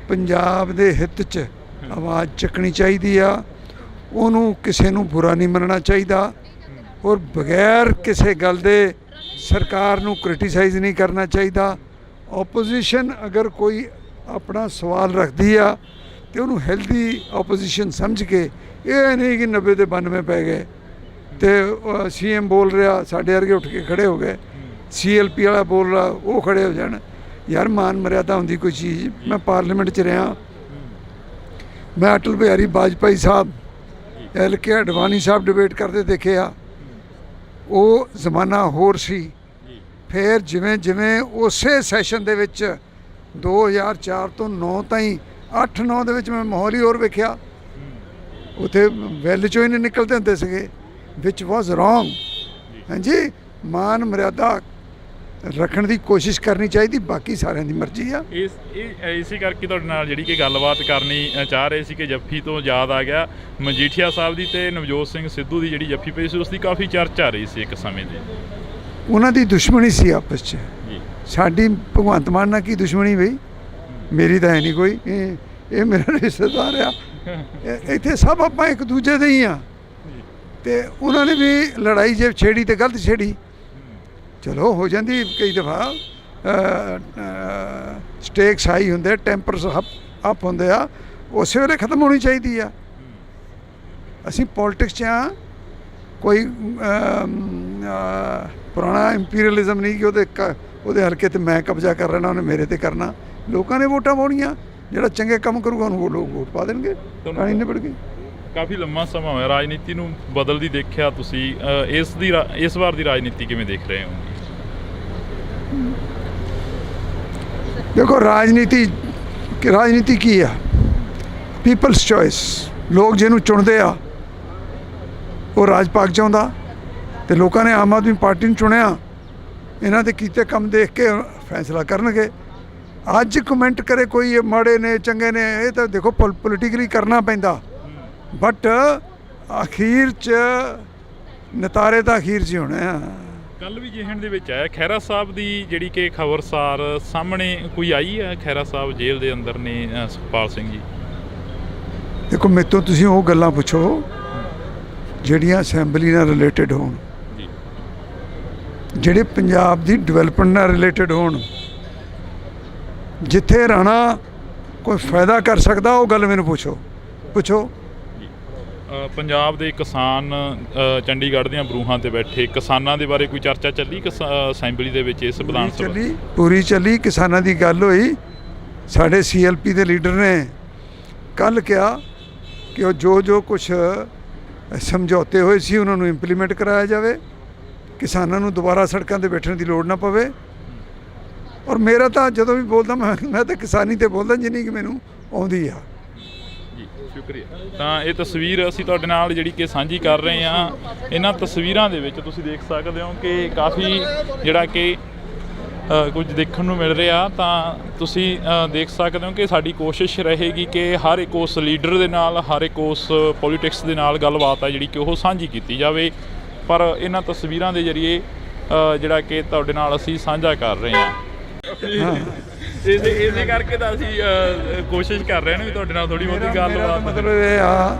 [SPEAKER 2] ਪੰਜਾਬ ਦੇ ਹਿੱਤ 'ਚ ਆਵਾਜ਼ ਚੱਕਣੀ ਚਾਹੀਦੀ ਆ, ਉਹਨੂੰ ਕਿਸੇ ਨੂੰ ਬੁਰਾ ਨਹੀਂ ਮੰਨਣਾ ਚਾਹੀਦਾ, ਔਰ ਬਗੈਰ ਕਿਸੇ ਗੱਲ ਦੇ ਸਰਕਾਰ ਨੂੰ ਕ੍ਰਿਟੀਸਾਈਜ਼ ਨਹੀਂ ਕਰਨਾ ਚਾਹੀਦਾ। ਆਪੋਜੀਸ਼ਨ ਅਗਰ ਕੋਈ ਆਪਣਾ ਸਵਾਲ ਰੱਖਦੀ ਆ ਤੇ ਉਹਨੂੰ ਹੈਲਦੀ ਆਪੋਜੀਸ਼ਨ ਸਮਝ ਕੇ, ਇਹ ਨਹੀਂ ਕਿ 90 ਦੇ 92 ਪੈ ਗਏ ਤੇ CM ਬੋਲ ਰਿਹਾ ਸਾਡੇ ਵਰਗੇ ਉੱਠ ਕੇ ਖੜੇ ਹੋ ਗਏ, CLP ਵਾਲਾ ਬੋਲ ਰਿਹਾ ਉਹ ਖੜੇ ਹੋ ਜਾਣ। ਯਾਰ ਮਾਨ ਮਰਿਆਦਾ ਹੁੰਦੀ ਕੋਈ ਚੀਜ਼। ਮੈਂ ਪਾਰਲੀਮੈਂਟ 'ਚ ਰਿਹਾ, ਮੈਂ ਅਟਲ ਬਿਹਾਰੀ ਵਾਜਪਾਈ ਸਾਹਿਬ, LK ਅਡਵਾਨੀ ਸਾਹਿਬ ਡਿਬੇਟ ਕਰਦੇ ਦੇਖੇ ਆ। ਉਹ ਜ਼ਮਾਨਾ ਹੋਰ ਸੀ। ਫਿਰ ਜਿਵੇਂ ਜਿਵੇਂ ਉਸੇ ਸੈਸ਼ਨ ਦੇ ਵਿੱਚ 2004 ਤੋਂ 9 ਤਾਈਂ 8-9 ਦੇ ਵਿੱਚ ਮੈਂ ਮਾਹੌਲ ਹੀ ਹੋਰ ਵੇਖਿਆ। ਉੱਥੇ ਵੈਲ 'ਚੋਂ ਹੀ ਨਹੀਂ ਨਿਕਲਦੇ ਹੁੰਦੇ ਸੀਗੇ, ਵਿਚ ਵਾਜ਼ ਰੋਂਗ। ਹਾਂਜੀ, ਮਾਨ ਮਰਿਆਦਾ ਰੱਖਣ ਦੀ ਕੋਸ਼ਿਸ਼ ਕਰਨੀ ਚਾਹੀਦੀ, ਬਾਕੀ ਸਾਰਿਆਂ ਦੀ ਮਰਜ਼ੀ ਆ।
[SPEAKER 1] ਇਸੇ ਕਰਕੇ ਤੁਹਾਡੇ ਨਾਲ ਜਿਹੜੀ ਕਿ ਗੱਲਬਾਤ ਕਰਨੀ ਚਾਹ ਰਹੇ ਸੀ ਕਿ ਜੱਫੀ ਤੋਂ ਯਾਦ ਆ ਗਿਆ ਮਜੀਠੀਆ ਸਾਹਿਬ ਦੀ ਤੇ ਨਵਜੋਤ ਸਿੰਘ ਸਿੱਧੂ ਦੀ ਜਿਹੜੀ ਜੱਫੀ ਪਈ ਸੀ ਉਸ ਦੀ ਕਾਫੀ ਚਰਚਾ ਰਹੀ ਸੀ ਇੱਕ ਸਮੇਂ ਦੀ।
[SPEAKER 2] ਉਹਨਾਂ ਦੀ ਦੁਸ਼ਮਣੀ ਸੀ ਆਪਸ 'ਚ।
[SPEAKER 1] ਜੀ
[SPEAKER 2] ਸਾਡੀ ਭਗਵੰਤ ਮਾਨ ਨਾਲ ਕੀ ਦੁਸ਼ਮਣੀ ਬਈ? ਮੇਰੀ ਤਾਂ ਹੈ ਨਹੀਂ ਕੋਈ। ਇਹ ਮੇਰਾ ਰਿਸ਼ਤੇਦਾਰ ਆ। ਇੱਥੇ ਸਭ ਆਪਾਂ ਇੱਕ ਦੂਜੇ ਦੇ ਹੀ ਆ। ਤੇ ਉਹਨਾਂ ਨੇ ਵੀ ਲੜਾਈ ਜੇ ਛੇੜੀ ਤੇ ਗਲਤ ਛੇੜੀ, ਚਲੋ ਹੋ ਜਾਂਦੀ ਕਈ ਦਫਾ। ਸਟੇਕਸ ਹਾਈ ਹੁੰਦੇ, ਟੈਂਪਰਸ ਅਪ ਹੁੰਦੇ ਆ, ਉਸੇ ਵੇਲੇ ਖਤਮ ਹੋਣੀ ਚਾਹੀਦੀ ਆ। ਅਸੀਂ ਪੋਲਿਟਿਕਸ 'ਚ ਆ, ਕੋਈ ਪੁਰਾਣਾ ਇੰਪੀਰੀਅਲਿਜ਼ਮ ਨਹੀਂ ਕਿ ਉਹਦੇ ਹਲਕੇ ਤੇ ਮੈਂ ਕਬਜ਼ਾ ਕਰ ਲੈਣਾ, ਉਹਨੇ ਮੇਰੇ ਤੇ ਕਰਨਾ। ਲੋਕਾਂ ਨੇ ਵੋਟਾਂ ਪਾਉਣੀਆਂ, ਜਿਹੜਾ ਚੰਗੇ ਕੰਮ ਕਰੂਗਾ ਉਹਨੂੰ ਉਹ ਲੋਕ ਵੋਟ ਪਾ ਦੇਣਗੇ, ਕਹਾਣੀ ਨਿਬੜ ਗਈ।
[SPEAKER 1] ਕਾਫੀ ਲੰਮਾ ਸਮਾਂ ਹੋਇਆ ਰਾਜਨੀਤੀ ਨੂੰ ਬਦਲਦੀ ਦੇਖਿਆ ਤੁਸੀਂ, ਇਸ ਵਾਰ ਦੀ ਰਾਜਨੀਤੀ ਕਿਵੇਂ ਦੇਖ ਰਹੇ ਹੋ?
[SPEAKER 2] ਦੇਖੋ ਰਾਜਨੀਤੀ ਕੀ ਆ? People's choice. ਲੋਕ ਜਿਹਨੂੰ ਚੁਣਦੇ ਆ ਉਹ ਰਾਜ ਪਾਕ ਚਾਹੁੰਦਾ, ਤੇ ਲੋਕਾਂ ਨੇ ਆਮ ਆਦਮੀ ਪਾਰਟੀ ਨੂੰ ਚੁਣਿਆ। ਇਹਨਾਂ ਦੇ ਕੀਤੇ ਕੰਮ ਦੇਖ ਕੇ ਫੈਸਲਾ ਕਰਨਗੇ। ਅੱਜ ਕਮੈਂਟ ਕਰੇ ਕੋਈ ਇਹ ਮਾੜੇ ਨੇ ਚੰਗੇ ਨੇ, ਇਹ ਤਾਂ ਦੇਖੋ ਪੋਲੀਟੀਕਲੀ ਕਰਨਾ ਪੈਂਦਾ, ਬਟ ਅਖੀਰ 'ਚ ਨਤਾਰੇ ਤਾਂ ਅਖੀਰ 'ਚ ਹੀ ਹੋਣੇ ਆ।
[SPEAKER 1] ਕੱਲ ਵੀ ਜਿਹਣ ਦੇ ਵਿੱਚ ਆਇਆ ਖਹਿਰਾ ਸਾਹਿਬ ਦੀ ਜਿਹੜੀ ਕਿ ਖਬਰਸਾਰ ਸਾਹਮਣੇ ਕੋਈ ਆਈ ਹੈ, ਖਹਿਰਾ ਸਾਹਿਬ ਜੇਲ੍ਹ ਦੇ ਅੰਦਰ ਨੇ ਸੁਖਪਾਲ ਸਿੰਘ ਜੀ।
[SPEAKER 2] ਦੇਖੋ ਮੇਰੇ ਤੋਂ ਤੁਸੀਂ ਉਹ ਗੱਲਾਂ ਪੁੱਛੋ ਜਿਹੜੀਆਂ ਅਸੈਂਬਲੀ ਨਾਲ ਰਿਲੇਟਡ ਹੋਣ, ਜਿਹੜੇ ਪੰਜਾਬ ਦੀ ਡਿਵੈਲਪਮੈਂਟ ਨਾਲ ਰਿਲੇਟਡ ਹੋਣ। ਜਿੱਥੇ ਰਾਣਾ ਕੋਈ ਫਾਇਦਾ ਕਰ ਸਕਦਾ ਉਹ ਗੱਲ ਮੈਨੂੰ ਪੁੱਛੋ।
[SPEAKER 1] ਪੰਜਾਬ ਦੇ ਕਿਸਾਨ ਚੰਡੀਗੜ੍ਹ ਦੀਆਂ ਬਰੂਹਾਂ ਤੇ ਬੈਠੇ ਕਿਸਾਨਾਂ ਦੇ ਬਾਰੇ ਕੋਈ ਚਰਚਾ ਚੱਲੀ ਅਸੈਂਬਲੀ ਦੇ ਵਿੱਚ? ਇਸ ਵਿਧਾਨ ਸਭਾ
[SPEAKER 2] ਪੂਰੀ ਚੱਲੀ, ਕਿਸਾਨਾਂ ਦੀ ਗੱਲ ਹੋਈ। ਸਾਡੇ CLP ਦੇ ਲੀਡਰ ਨੇ ਕੱਲ੍ਹ ਕਿਹਾ ਕਿ ਉਹ ਜੋ ਕੁਛ ਸਮਝੌਤੇ ਹੋਏ ਸੀ ਉਹਨਾਂ ਨੂੰ ਇੰਪਲੀਮੈਂਟ ਕਰਾਇਆ ਜਾਵੇ, ਕਿਸਾਨਾਂ ਨੂੰ ਦੁਬਾਰਾ ਸੜਕਾਂ 'ਤੇ ਬੈਠਣ ਦੀ ਲੋੜ ਨਾ ਪਵੇ। ਔਰ ਮੇਰਾ ਤਾਂ ਜਦੋਂ ਵੀ ਬੋਲਦਾ ਮੈਂ ਤਾਂ ਕਿਸਾਨੀ 'ਤੇ ਬੋਲਦਾ ਜਿੰਨੀ ਕਿ ਮੈਨੂੰ ਆਉਂਦੀ ਆ।
[SPEAKER 1] ਸ਼ੁਕਰੀਆ। ਤਾਂ ਇਹ ਤਸਵੀਰ ਅਸੀਂ ਤੁਹਾਡੇ ਨਾਲ ਜਿਹੜੀ ਕਿ ਸਾਂਝੀ ਕਰ ਰਹੇ ਹਾਂ। ਇਹਨਾਂ ਤਸਵੀਰਾਂ ਦੇ ਵਿੱਚ ਤੁਸੀਂ ਦੇਖ ਸਕਦੇ ਹੋ ਕਿ ਕਾਫੀ ਜਿਹੜਾ ਕਿ ਕੁਝ ਦੇਖਣ ਨੂੰ ਮਿਲ ਰਿਹਾ। ਤਾਂ ਤੁਸੀਂ ਦੇਖ ਸਕਦੇ ਹੋ ਕਿ ਸਾਡੀ ਕੋਸ਼ਿਸ਼ ਰਹੇਗੀ ਕਿ ਹਰ ਇੱਕ ਉਸ ਲੀਡਰ ਦੇ ਨਾਲ, ਹਰ ਇੱਕ ਉਸ ਪੋਲੀਟਿਕਸ ਦੇ ਨਾਲ ਗੱਲਬਾਤ ਆ ਜਿਹੜੀ ਕਿ ਉਹ ਸਾਂਝੀ ਕੀਤੀ ਜਾਵੇ। ਪਰ ਇਹਨਾਂ ਤਸਵੀਰਾਂ ਦੇ ਜ਼ਰੀਏ ਜਿਹੜਾ ਕਿ ਤੁਹਾਡੇ ਨਾਲ ਅਸੀਂ ਸਾਂਝਾ ਕਰ ਰਹੇ ਹਾਂ। ਇਸੇ ਕਰਕੇ ਤਾਂ ਅਸੀਂ ਕੋਸ਼ਿਸ਼ ਕਰ ਰਹੇ ਹਾਂ ਵੀ ਤੁਹਾਡੇ ਨਾਲ ਥੋੜੀ ਬਹੁਤੀ ਗੱਲਬਾਤ।
[SPEAKER 2] ਮਤਲਬ ਇਹ ਆ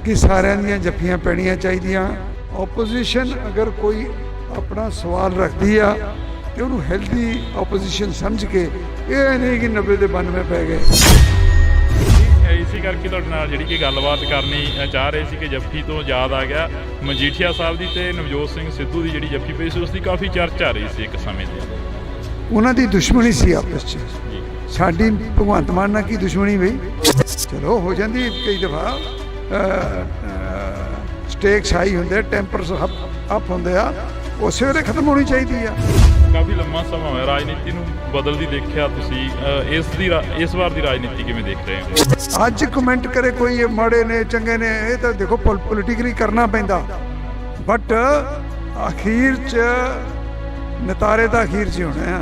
[SPEAKER 2] ਕਿ ਸਾਰਿਆਂ ਦੀਆਂ ਜੱਫੀਆਂ ਪੈਣੀਆਂ ਚਾਹੀਦੀਆਂ। ਓਪੋਜੀਸ਼ਨ ਅਗਰ ਕੋਈ ਆਪਣਾ ਸਵਾਲ ਰੱਖਦੀ ਆ ਤੇ ਉਹਨੂੰ ਹੈਲਦੀ ਓਪੋਜੀਸ਼ਨ ਸਮਝ ਕੇ, ਇਹ ਨਹੀਂ ਕਿ 90 ਦੇ 92 ਪੈ ਗਏ।
[SPEAKER 1] ਇਸੇ ਕਰਕੇ ਤੁਹਾਡੇ ਨਾਲ ਜਿਹੜੀ ਕਿ ਗੱਲਬਾਤ ਕਰਨੀ ਚਾਹ ਰਹੇ ਸੀ ਕਿ ਜੱਫੀ ਤੋਂ ਯਾਦ ਆ ਗਿਆ ਮਜੀਠੀਆ ਸਾਹਿਬ ਦੀ ਤੇ ਨਵਜੋਤ ਸਿੰਘ ਸਿੱਧੂ ਦੀ ਜਿਹੜੀ ਜੱਫੀ ਪਈ ਸੀ ਉਸ ਦੀ ਕਾਫੀ ਚਰਚਾ ਰਹੀ ਸੀ ਇੱਕ ਸਮੇਂ ਦੀ।
[SPEAKER 2] ਉਹਨਾਂ ਦੀ ਦੁਸ਼ਮਣੀ ਸੀ ਆਪਸ 'ਚ। ਸਾਡੀ ਭਗਵੰਤ ਮਾਨ ਨਾਲ ਕੀ ਦੁਸ਼ਮਣੀ ਬਈ? ਚਲੋ ਹੋ ਜਾਂਦੀ ਕਈ ਦਫਾ। ਸਟੇਕਸ ਹਾਈ ਹੁੰਦੇ, ਟੈਂਪਰਸ ਅਪ ਹੁੰਦੇ ਆ, ਉਸੇ ਵੇਲੇ ਖਤਮ ਹੋਣੀ ਚਾਹੀਦੀ ਆ।
[SPEAKER 1] ਕਾਫੀ ਲੰਮਾ ਸਮਾਂ ਹੋਇਆ ਰਾਜਨੀਤੀ ਨੂੰ ਬਦਲਦੀ ਦੇਖਿਆ ਤੁਸੀਂ, ਇਸ ਵਾਰ ਦੀ ਰਾਜਨੀਤੀ ਕਿਵੇਂ ਦੇਖ ਰਹੇ ਹੋ?
[SPEAKER 2] ਅੱਜ ਕਮੈਂਟ ਕਰੇ ਕੋਈ ਇਹ ਮਾੜੇ ਨੇ ਚੰਗੇ ਨੇ, ਇਹ ਤਾਂ ਦੇਖੋ ਪੋਲੀਟੀਕਲੀ ਕਰਨਾ ਪੈਂਦਾ, ਬਟ ਅਖੀਰ 'ਚ ਨਤਾਰੇ ਤਾਂ ਅਖੀਰ 'ਚ ਹੀ ਹੋਣੇ ਆ।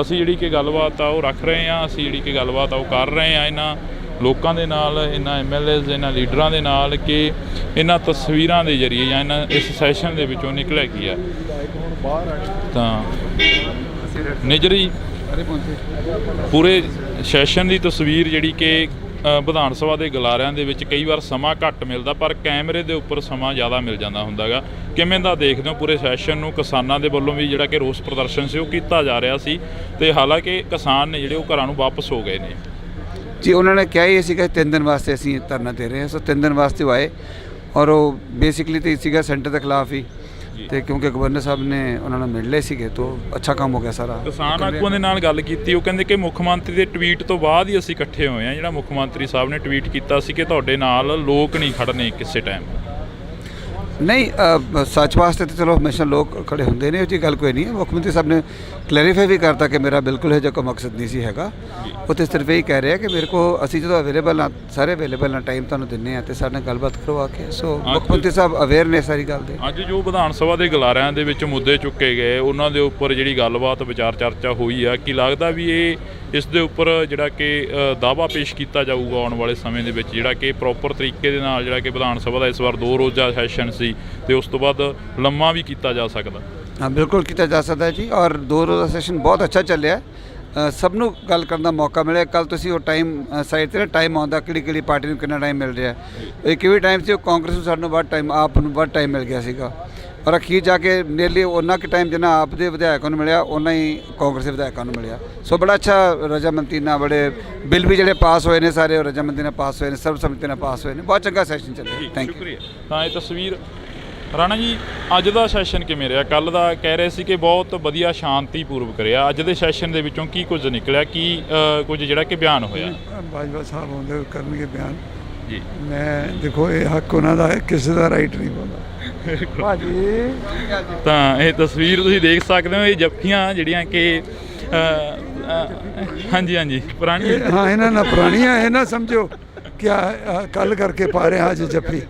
[SPEAKER 1] ਅਸੀਂ ਜਿਹੜੀ ਕਿ ਗੱਲਬਾਤ ਆ ਉਹ ਰੱਖ ਰਹੇ ਹਾਂ, ਅਸੀਂ ਜਿਹੜੀ ਕਿ ਗੱਲਬਾਤ ਆ ਉਹ ਕਰ ਰਹੇ ਹਾਂ ਇਹਨਾਂ ਲੋਕਾਂ ਦੇ ਨਾਲ, ਇਹਨਾਂ MLAs, ਇਹਨਾਂ ਲੀਡਰਾਂ ਦੇ ਨਾਲ ਕਿ ਇਹਨਾਂ ਤਸਵੀਰਾਂ ਦੇ ਜ਼ਰੀਏ ਜਾਂ ਇਹਨਾਂ ਇਸ ਸੈਸ਼ਨ ਦੇ ਵਿੱਚੋਂ ਨਿਕਲਿਆ ਕੀ ਆ। ਤਾਂ ਨਿਜਰੀ ਪੂਰੇ ਸੈਸ਼ਨ ਦੀ ਤਸਵੀਰ ਜਿਹੜੀ ਕਿ ਵਿਧਾਨ ਸਭਾ ਦੇ ਗਲਾਰਿਆਂ ਦੇ ਵਿੱਚ ਕਈ ਵਾਰ ਸਮਾਂ ਘੱਟ ਮਿਲਦਾ, ਪਰ ਕੈਮਰੇ ਦੇ ਉੱਪਰ ਸਮਾਂ ਜ਼ਿਆਦਾ ਮਿਲ ਜਾਂਦਾ ਹੁੰਦਾ ਗਾ। ਕਿਵੇਂ ਦਾ ਦੇਖਦੇ ਹੋ ਪੂਰੇ ਸੈਸ਼ਨ ਨੂੰ? ਕਿਸਾਨਾਂ ਦੇ ਵੱਲੋਂ ਵੀ ਜਿਹੜਾ ਕਿ ਰੋਸ ਪ੍ਰਦਰਸ਼ਨ ਸੀ ਉਹ ਕੀਤਾ ਜਾ ਰਿਹਾ ਸੀ, ਤੇ ਹਾਲਾਂਕਿ ਕਿਸਾਨ ਨੇ ਜਿਹੜੇ ਉਹ ਘਰਾਂ ਨੂੰ ਵਾਪਸ ਹੋ ਗਏ ਨੇ।
[SPEAKER 3] ਜੀ ਉਹਨਾਂ ਨੇ ਕਿਹਾ ਹੀ ਸੀਗਾ 3 ਦਿਨ ਵਾਸਤੇ ਅਸੀਂ ਧਰਨਾ ਦੇ ਰਹੇ ਹਾਂ। ਸੋ 3 ਦਿਨ ਵਾਸਤੇ ਉਹ ਆਏ, ਔਰ ਉਹ ਬੇਸਿਕਲੀ ਤਾਂ ਸੀਗਾ ਸੈਂਟਰ ਦੇ ਖਿਲਾਫ ਹੀ, ਤੇ ਕਿਉਂਕਿ ਗਵਰਨਰ ਸਾਹਿਬ ਨੇ ਉਹਨਾਂ ਨੂੰ ਮਿਲ ਲਏ ਸੀਗੇ ਤਾਂ ਅੱਛਾ ਕੰਮ ਹੋ ਗਿਆ ਸਾਰਾ।
[SPEAKER 1] ਕਿਸਾਨ ਆਗੂਆਂ ਦੇ ਨਾਲ ਗੱਲ ਕੀਤੀ, ਉਹ ਕਹਿੰਦੇ ਕਿ ਮੁੱਖ ਮੰਤਰੀ ਦੇ ਟਵੀਟ ਤੋਂ ਬਾਅਦ ਹੀ ਅਸੀਂ ਇਕੱਠੇ ਹੋਏ ਹਾਂ। ਜਿਹੜਾ ਮੁੱਖ ਮੰਤਰੀ ਸਾਹਿਬ ਨੇ ਟਵੀਟ ਕੀਤਾ ਸੀ ਕਿ ਤੁਹਾਡੇ ਨਾਲ ਲੋਕ ਨਹੀਂ ਖੜਨੇ ਕਿਸੇ ਟਾਈਮ।
[SPEAKER 3] ਨਹੀਂ ਸੱਚ ਵਾਸਤੇ ਤਾਂ ਚਲੋ ਹਮੇਸ਼ਾ ਲੋਕ ਖੜੇ ਹੁੰਦੇ ਨੇ, ਉਹ 'ਚ ਗੱਲ ਕੋਈ ਨਹੀਂ ਹੈ। ਮੁੱਖ ਮੰਤਰੀ ਸਾਹਿਬ ਨੇ ਕਲੈਰੀਫਾਈ ਵੀ ਕਰਤਾ ਕਿ ਮੇਰਾ ਬਿਲਕੁਲ ਇਹ ਜਿਹਾ ਕੋਈ ਮਕਸਦ ਨਹੀਂ ਸੀ ਹੈਗਾ। ਉਹ ਤਾਂ ਸਿਰਫ ਇਹੀ ਕਹਿ ਰਿਹਾ ਕਿ ਮੇਰੇ ਕੋ ਅਸੀਂ ਜਦੋਂ ਅਵੇਲੇਬਲ ਹਾਂ, ਸਾਰੇ ਅਵੇਲੇਬਲ ਹਾਂ, ਟਾਈਮ ਤੁਹਾਨੂੰ ਦਿੰਦੇ ਹਾਂ ਅਤੇ ਸਾਡੇ ਨਾਲ ਗੱਲਬਾਤ ਕਰਵਾ ਕੇ। ਸੋ ਮੁੱਖ ਮੰਤਰੀ ਸਾਹਿਬ ਅਵੇਅਰ ਨੇ ਸਾਰੀ ਗੱਲ ਦੇ।
[SPEAKER 1] ਅੱਜ ਜੋ ਵਿਧਾਨ ਸਭਾ ਦੇ ਗਲਾਰਿਆਂ ਦੇ ਵਿੱਚ ਮੁੱਦੇ ਚੁੱਕੇ ਗਏ, ਉਹਨਾਂ ਦੇ ਉੱਪਰ ਜਿਹੜੀ ਗੱਲਬਾਤ ਵਿਚਾਰ ਚਰਚਾ ਹੋਈ ਆ, ਕੀ ਲੱਗਦਾ ਵੀ ਇਸ ਦੇ ਉੱਪਰ ਜਿਹੜਾ ਕਿ ਦਾਅਵਾ ਪੇਸ਼ ਕੀਤਾ ਜਾਊਗਾ ਆਉਣ ਵਾਲੇ ਸਮੇਂ ਦੇ ਵਿੱਚ, ਜਿਹੜਾ ਕਿ ਪ੍ਰੋਪਰ ਤਰੀਕੇ ਦੇ ਨਾਲ ਜਿਹੜਾ ਕਿ ਵਿਧਾਨ ਸਭਾ ਦਾ ਇਸ ਵਾਰ 2 ਰੋਜ਼ਾ ਸੈਸ਼ਨ ਸੀ ਤੇ ਉਸ ਤੋਂ ਬਾਅਦ ਲੰਮਾ ਵੀ ਕੀਤਾ ਜਾ ਸਕਦਾ?
[SPEAKER 3] ਹਾਂ, ਬਿਲਕੁਲ ਕੀਤਾ ਜਾ ਸਕਦਾ ਹੈ ਜੀ। ਔਰ 2 ਰੋਜ਼ਾ ਸੈਸ਼ਨ ਬਹੁਤ ਅੱਛਾ ਚੱਲਿਆ। ਸਭ ਨੂੰ ਗੱਲ ਕਰਨ ਦਾ ਮੌਕਾ ਮਿਲਿਆ। ਕੱਲ ਤੁਸੀਂ ਉਹ ਟਾਈਮ ਸਾਈਡ 'ਤੇ ਨਾ ਟਾਈਮ ਆਉਂਦਾ ਕਿਹੜੀ ਪਾਰਟੀ ਨੂੰ ਕਿੰਨਾ ਟਾਈਮ ਮਿਲ ਰਿਹਾ। ਇੱਕ ਵੀ ਟਾਈਮ ਸੀ ਉਹ ਕਾਂਗਰਸ ਨੂੰ ਸਾਨੂੰ ਵੱਧ ਟਾਈਮ, ਆਪ ਨੂੰ ਵੱਧ ਟਾਈਮ ਮਿਲ ਗਿਆ ਸੀਗਾ। ਔਰ ਅਖੀਰ ਜਾ ਕੇ ਨੀਅਰਲੀ ਉਹਨਾਂ ਕੁ ਟਾਈਮ ਜਿੰਨਾ ਆਪ ਦੇ ਵਿਧਾਇਕਾਂ ਨੂੰ ਮਿਲਿਆ, ਉਹਨਾਂ ਹੀ ਕਾਂਗਰਸ ਦੇ ਵਿਧਾਇਕਾਂ ਨੂੰ ਮਿਲਿਆ। ਸੋ ਬੜਾ ਅੱਛਾ ਰਜਾਮੰਦੀ ਨਾਲ ਬੜੇ ਬਿੱਲ ਵੀ ਜਿਹੜੇ ਪਾਸ ਹੋਏ ਨੇ ਸਾਰੇ ਉਹ ਰਜਾਮੰਦੀ ਨਾਲ ਪਾਸ ਹੋਏ ਨੇ, ਸਰਬਸੰਮਤੀ ਨਾਲ ਪਾਸ ਹੋਏ ਨੇ। ਬਹੁਤ ਚੰਗਾ ਸੈਸ਼ਨ ਚੱਲਿਆ। Thank you.
[SPEAKER 1] ਤਾਂ ਇਹ ਤਸਵੀਰ ਰਾਣਾ ਜੀ, ਅੱਜ ਦਾ ਸੈਸ਼ਨ ਕਿਵੇਂ ਰਿਹਾ? ਕੱਲ੍ਹ ਦਾ ਕਹਿ ਰਹੇ ਸੀ ਕਿ ਬਹੁਤ ਵਧੀਆ ਸ਼ਾਂਤੀਪੂਰਵਕ ਰਿਹਾ। ਅੱਜ ਦੇ ਸੈਸ਼ਨ ਦੇ ਵਿੱਚੋਂ ਕੀ ਕੁਝ ਨਿਕਲਿਆ, ਕੀ ਕੁਝ ਜਿਹੜਾ ਕਿ ਬਿਆਨ ਹੋਇਆ?
[SPEAKER 2] ਬਾਜਵਾ ਸਾਹਿਬ ਆਉਂਦੇ ਕਰਨਗੇ ਬਿਆਨ
[SPEAKER 1] ਜੀ।
[SPEAKER 2] ਮੈਂ ਦੇਖੋ ਇਹ ਹੱਕ ਉਹਨਾਂ ਦਾ ਹੈ, ਕਿਸੇ ਦਾ ਰਾਈਟ ਨਹੀਂ ਬੋਲਦਾ ਭਾਜੀ।
[SPEAKER 1] ਤਾਂ ਇਹ ਤਸਵੀਰ ਤੁਸੀਂ ਦੇਖ ਸਕਦੇ ਹੋ, ਇਹ ਜੱਫੀਆਂ ਜਿਹੜੀਆਂ ਕਿ ਹਾਂਜੀ ਪੁਰਾਣੀ,
[SPEAKER 2] ਹਾਂ ਇਹਨਾਂ ਨਾਲ ਪੁਰਾਣੀਆਂ, ਇਹ ਨਾ ਸਮਝੋ ਕਿ ਕੱਲ ਕਰਕੇ ਪਾ ਰਹੇ ਅੱਜ ਜੱਫੀ।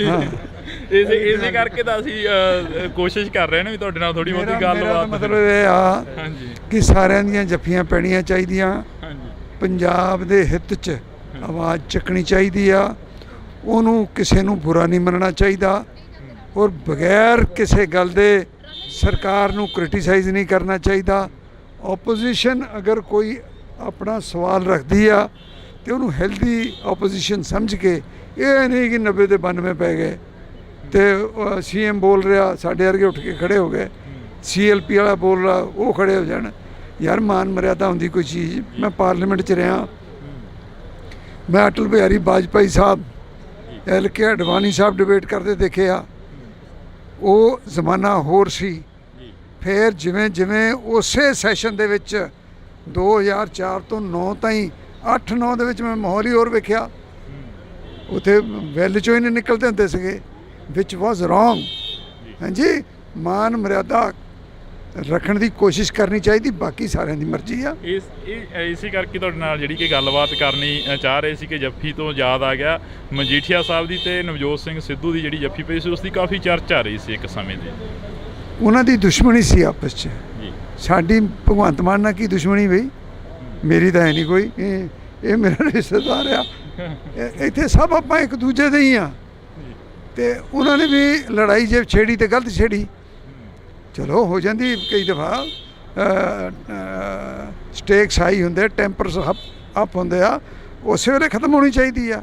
[SPEAKER 2] ਹਾਂ,
[SPEAKER 1] ਇਸੇ ਕਰਕੇ ਤਾਂ ਅਸੀਂ ਕੋਸ਼ਿਸ਼ ਕਰ ਰਹੇ ਨੇ ਵੀ ਤੁਹਾਡੇ ਨਾਲ ਥੋੜੀ ਬਹੁਤੀ ਗੱਲਬਾਤ।
[SPEAKER 2] ਮਤਲਬ ਇਹ ਆ ਕਿ ਸਾਰਿਆਂ ਦੀਆਂ ਜੱਫੀਆਂ ਪੈਣੀਆਂ ਚਾਹੀਦੀਆਂ। ਪੰਜਾਬ ਦੇ ਹਿੱਤ 'ਚ ਆਵਾਜ਼ ਚੱਕਣੀ ਚਾਹੀਦੀ ਆ। ਉਹਨੂੰ ਕਿਸੇ ਨੂੰ ਬੁਰਾ ਨਹੀਂ ਮੰਨਣਾ ਚਾਹੀਦਾ ਔਰ ਬਗੈਰ ਕਿਸੇ ਗੱਲ ਦੇ ਸਰਕਾਰ ਨੂੰ ਕ੍ਰਿਟੀਸਾਈਜ਼ ਨਹੀਂ ਕਰਨਾ ਚਾਹੀਦਾ। ਓਪੋਜੀਸ਼ਨ ਅਗਰ ਕੋਈ ਆਪਣਾ ਸਵਾਲ ਰੱਖਦੀ ਆ ਤੇ ਉਹਨੂੰ ਹੈਲਦੀ ਓਪੋਜੀਸ਼ਨ ਸਮਝ ਕੇ, ਇਹ ਨਹੀਂ ਕਿ 90 ਤੇ 92 ਪੈ ਗਏ ਤੇ CM ਬੋਲ ਰਿਹਾ ਸਾਡੇ ਵਰਗੇ ਉੱਠ ਕੇ ਖੜੇ ਹੋ ਗਏ, CLP ਵਾਲਾ ਬੋਲ ਰਿਹਾ ਉਹ ਖੜੇ ਹੋ ਜਾਣ। ਯਾਰ ਮਾਨ ਮਰਿਆਦਾ ਹੁੰਦੀ ਕੋਈ ਚੀਜ਼। ਮੈਂ ਪਾਰਲੀਮੈਂਟ 'ਚ ਰਿਹਾ, ਮੈਂ ਅਟਲ ਬਿਹਾਰੀ ਵਾਜਪਾਈ ਸਾਹਿਬ, LK ਅਡਵਾਨੀ ਸਾਹਿਬ ਡਿਬੇਟ ਕਰਦੇ ਦੇਖੇ ਆ। ਉਹ ਜ਼ਮਾਨਾ ਹੋਰ ਸੀ। ਫਿਰ ਜਿਵੇਂ ਜਿਵੇਂ ਉਸੇ ਸੈਸ਼ਨ ਦੇ ਵਿੱਚ 2004 ਤੋਂ 9 ਤਾਈਂ 8-9 ਦੇ ਵਿੱਚ ਮੈਂ ਮਾਹੌਲ ਹੀ ਹੋਰ ਵੇਖਿਆ। ਉੱਥੇ ਵੈਲ 'ਚੋਂ ਹੀ ਨਹੀਂ ਨਿਕਲਦੇ ਹੁੰਦੇ ਸੀਗੇ, ਵਿਚ ਵਾਜ਼ ਰੋਂਗ। ਹਾਂਜੀ, ਮਾਨ ਮਰਿਆਦਾ ਰੱਖਣ ਦੀ ਕੋਸ਼ਿਸ਼ ਕਰਨੀ ਚਾਹੀਦੀ, ਬਾਕੀ ਸਾਰਿਆਂ ਦੀ ਮਰਜ਼ੀ ਆ।
[SPEAKER 1] ਇਸੇ ਕਰਕੇ ਤੁਹਾਡੇ ਨਾਲ ਜਿਹੜੀ ਕਿ ਗੱਲਬਾਤ ਕਰਨੀ ਚਾਹ ਰਹੇ ਸੀ ਕਿ ਜੱਫੀ ਤੋਂ ਯਾਦ ਆ ਗਿਆ, ਮਜੀਠੀਆ ਸਾਹਿਬ ਦੀ ਤੇ ਨਵਜੋਤ ਸਿੰਘ ਸਿੱਧੂ ਦੀ ਜਿਹੜੀ ਜੱਫੀ ਪਈ ਸੀ ਉਸ ਦੀ ਕਾਫੀ ਚਰਚਾ ਰਹੀ ਸੀ ਇੱਕ ਸਮੇਂ ਦੀ।
[SPEAKER 2] ਉਹਨਾਂ ਦੀ ਦੁਸ਼ਮਣੀ ਸੀ ਆਪਸ 'ਚ। ਸਾਡੀ ਭਗਵੰਤ ਮਾਨ ਨਾਲ ਕੀ ਦੁਸ਼ਮਣੀ ਬਈ? ਮੇਰੀ ਤਾਂ ਹੈ ਨਹੀਂ ਕੋਈ। ਇਹ ਮੇਰਾ ਰਿਸ਼ਤੇਦਾਰ ਆ। ਇੱਥੇ ਸਭ ਆਪਾਂ ਇੱਕ ਦੂਜੇ ਦੇ ਹੀ ਆ। ਤੇ ਉਹਨਾਂ ਨੇ ਵੀ ਲੜਾਈ ਜੇ ਛੇੜੀ ਤੇ ਗਲਤ ਛੇੜੀ, ਚਲੋ ਹੋ ਜਾਂਦੀ ਕਈ ਦਫਾ। ਸਟੇਕਸ ਹਾਈ ਹੁੰਦੇ, ਟੈਂਪਰਸ ਅਪ ਹੁੰਦੇ ਆ, ਉਸੇ ਵੇਲੇ ਖਤਮ ਹੋਣੀ ਚਾਹੀਦੀ ਆ।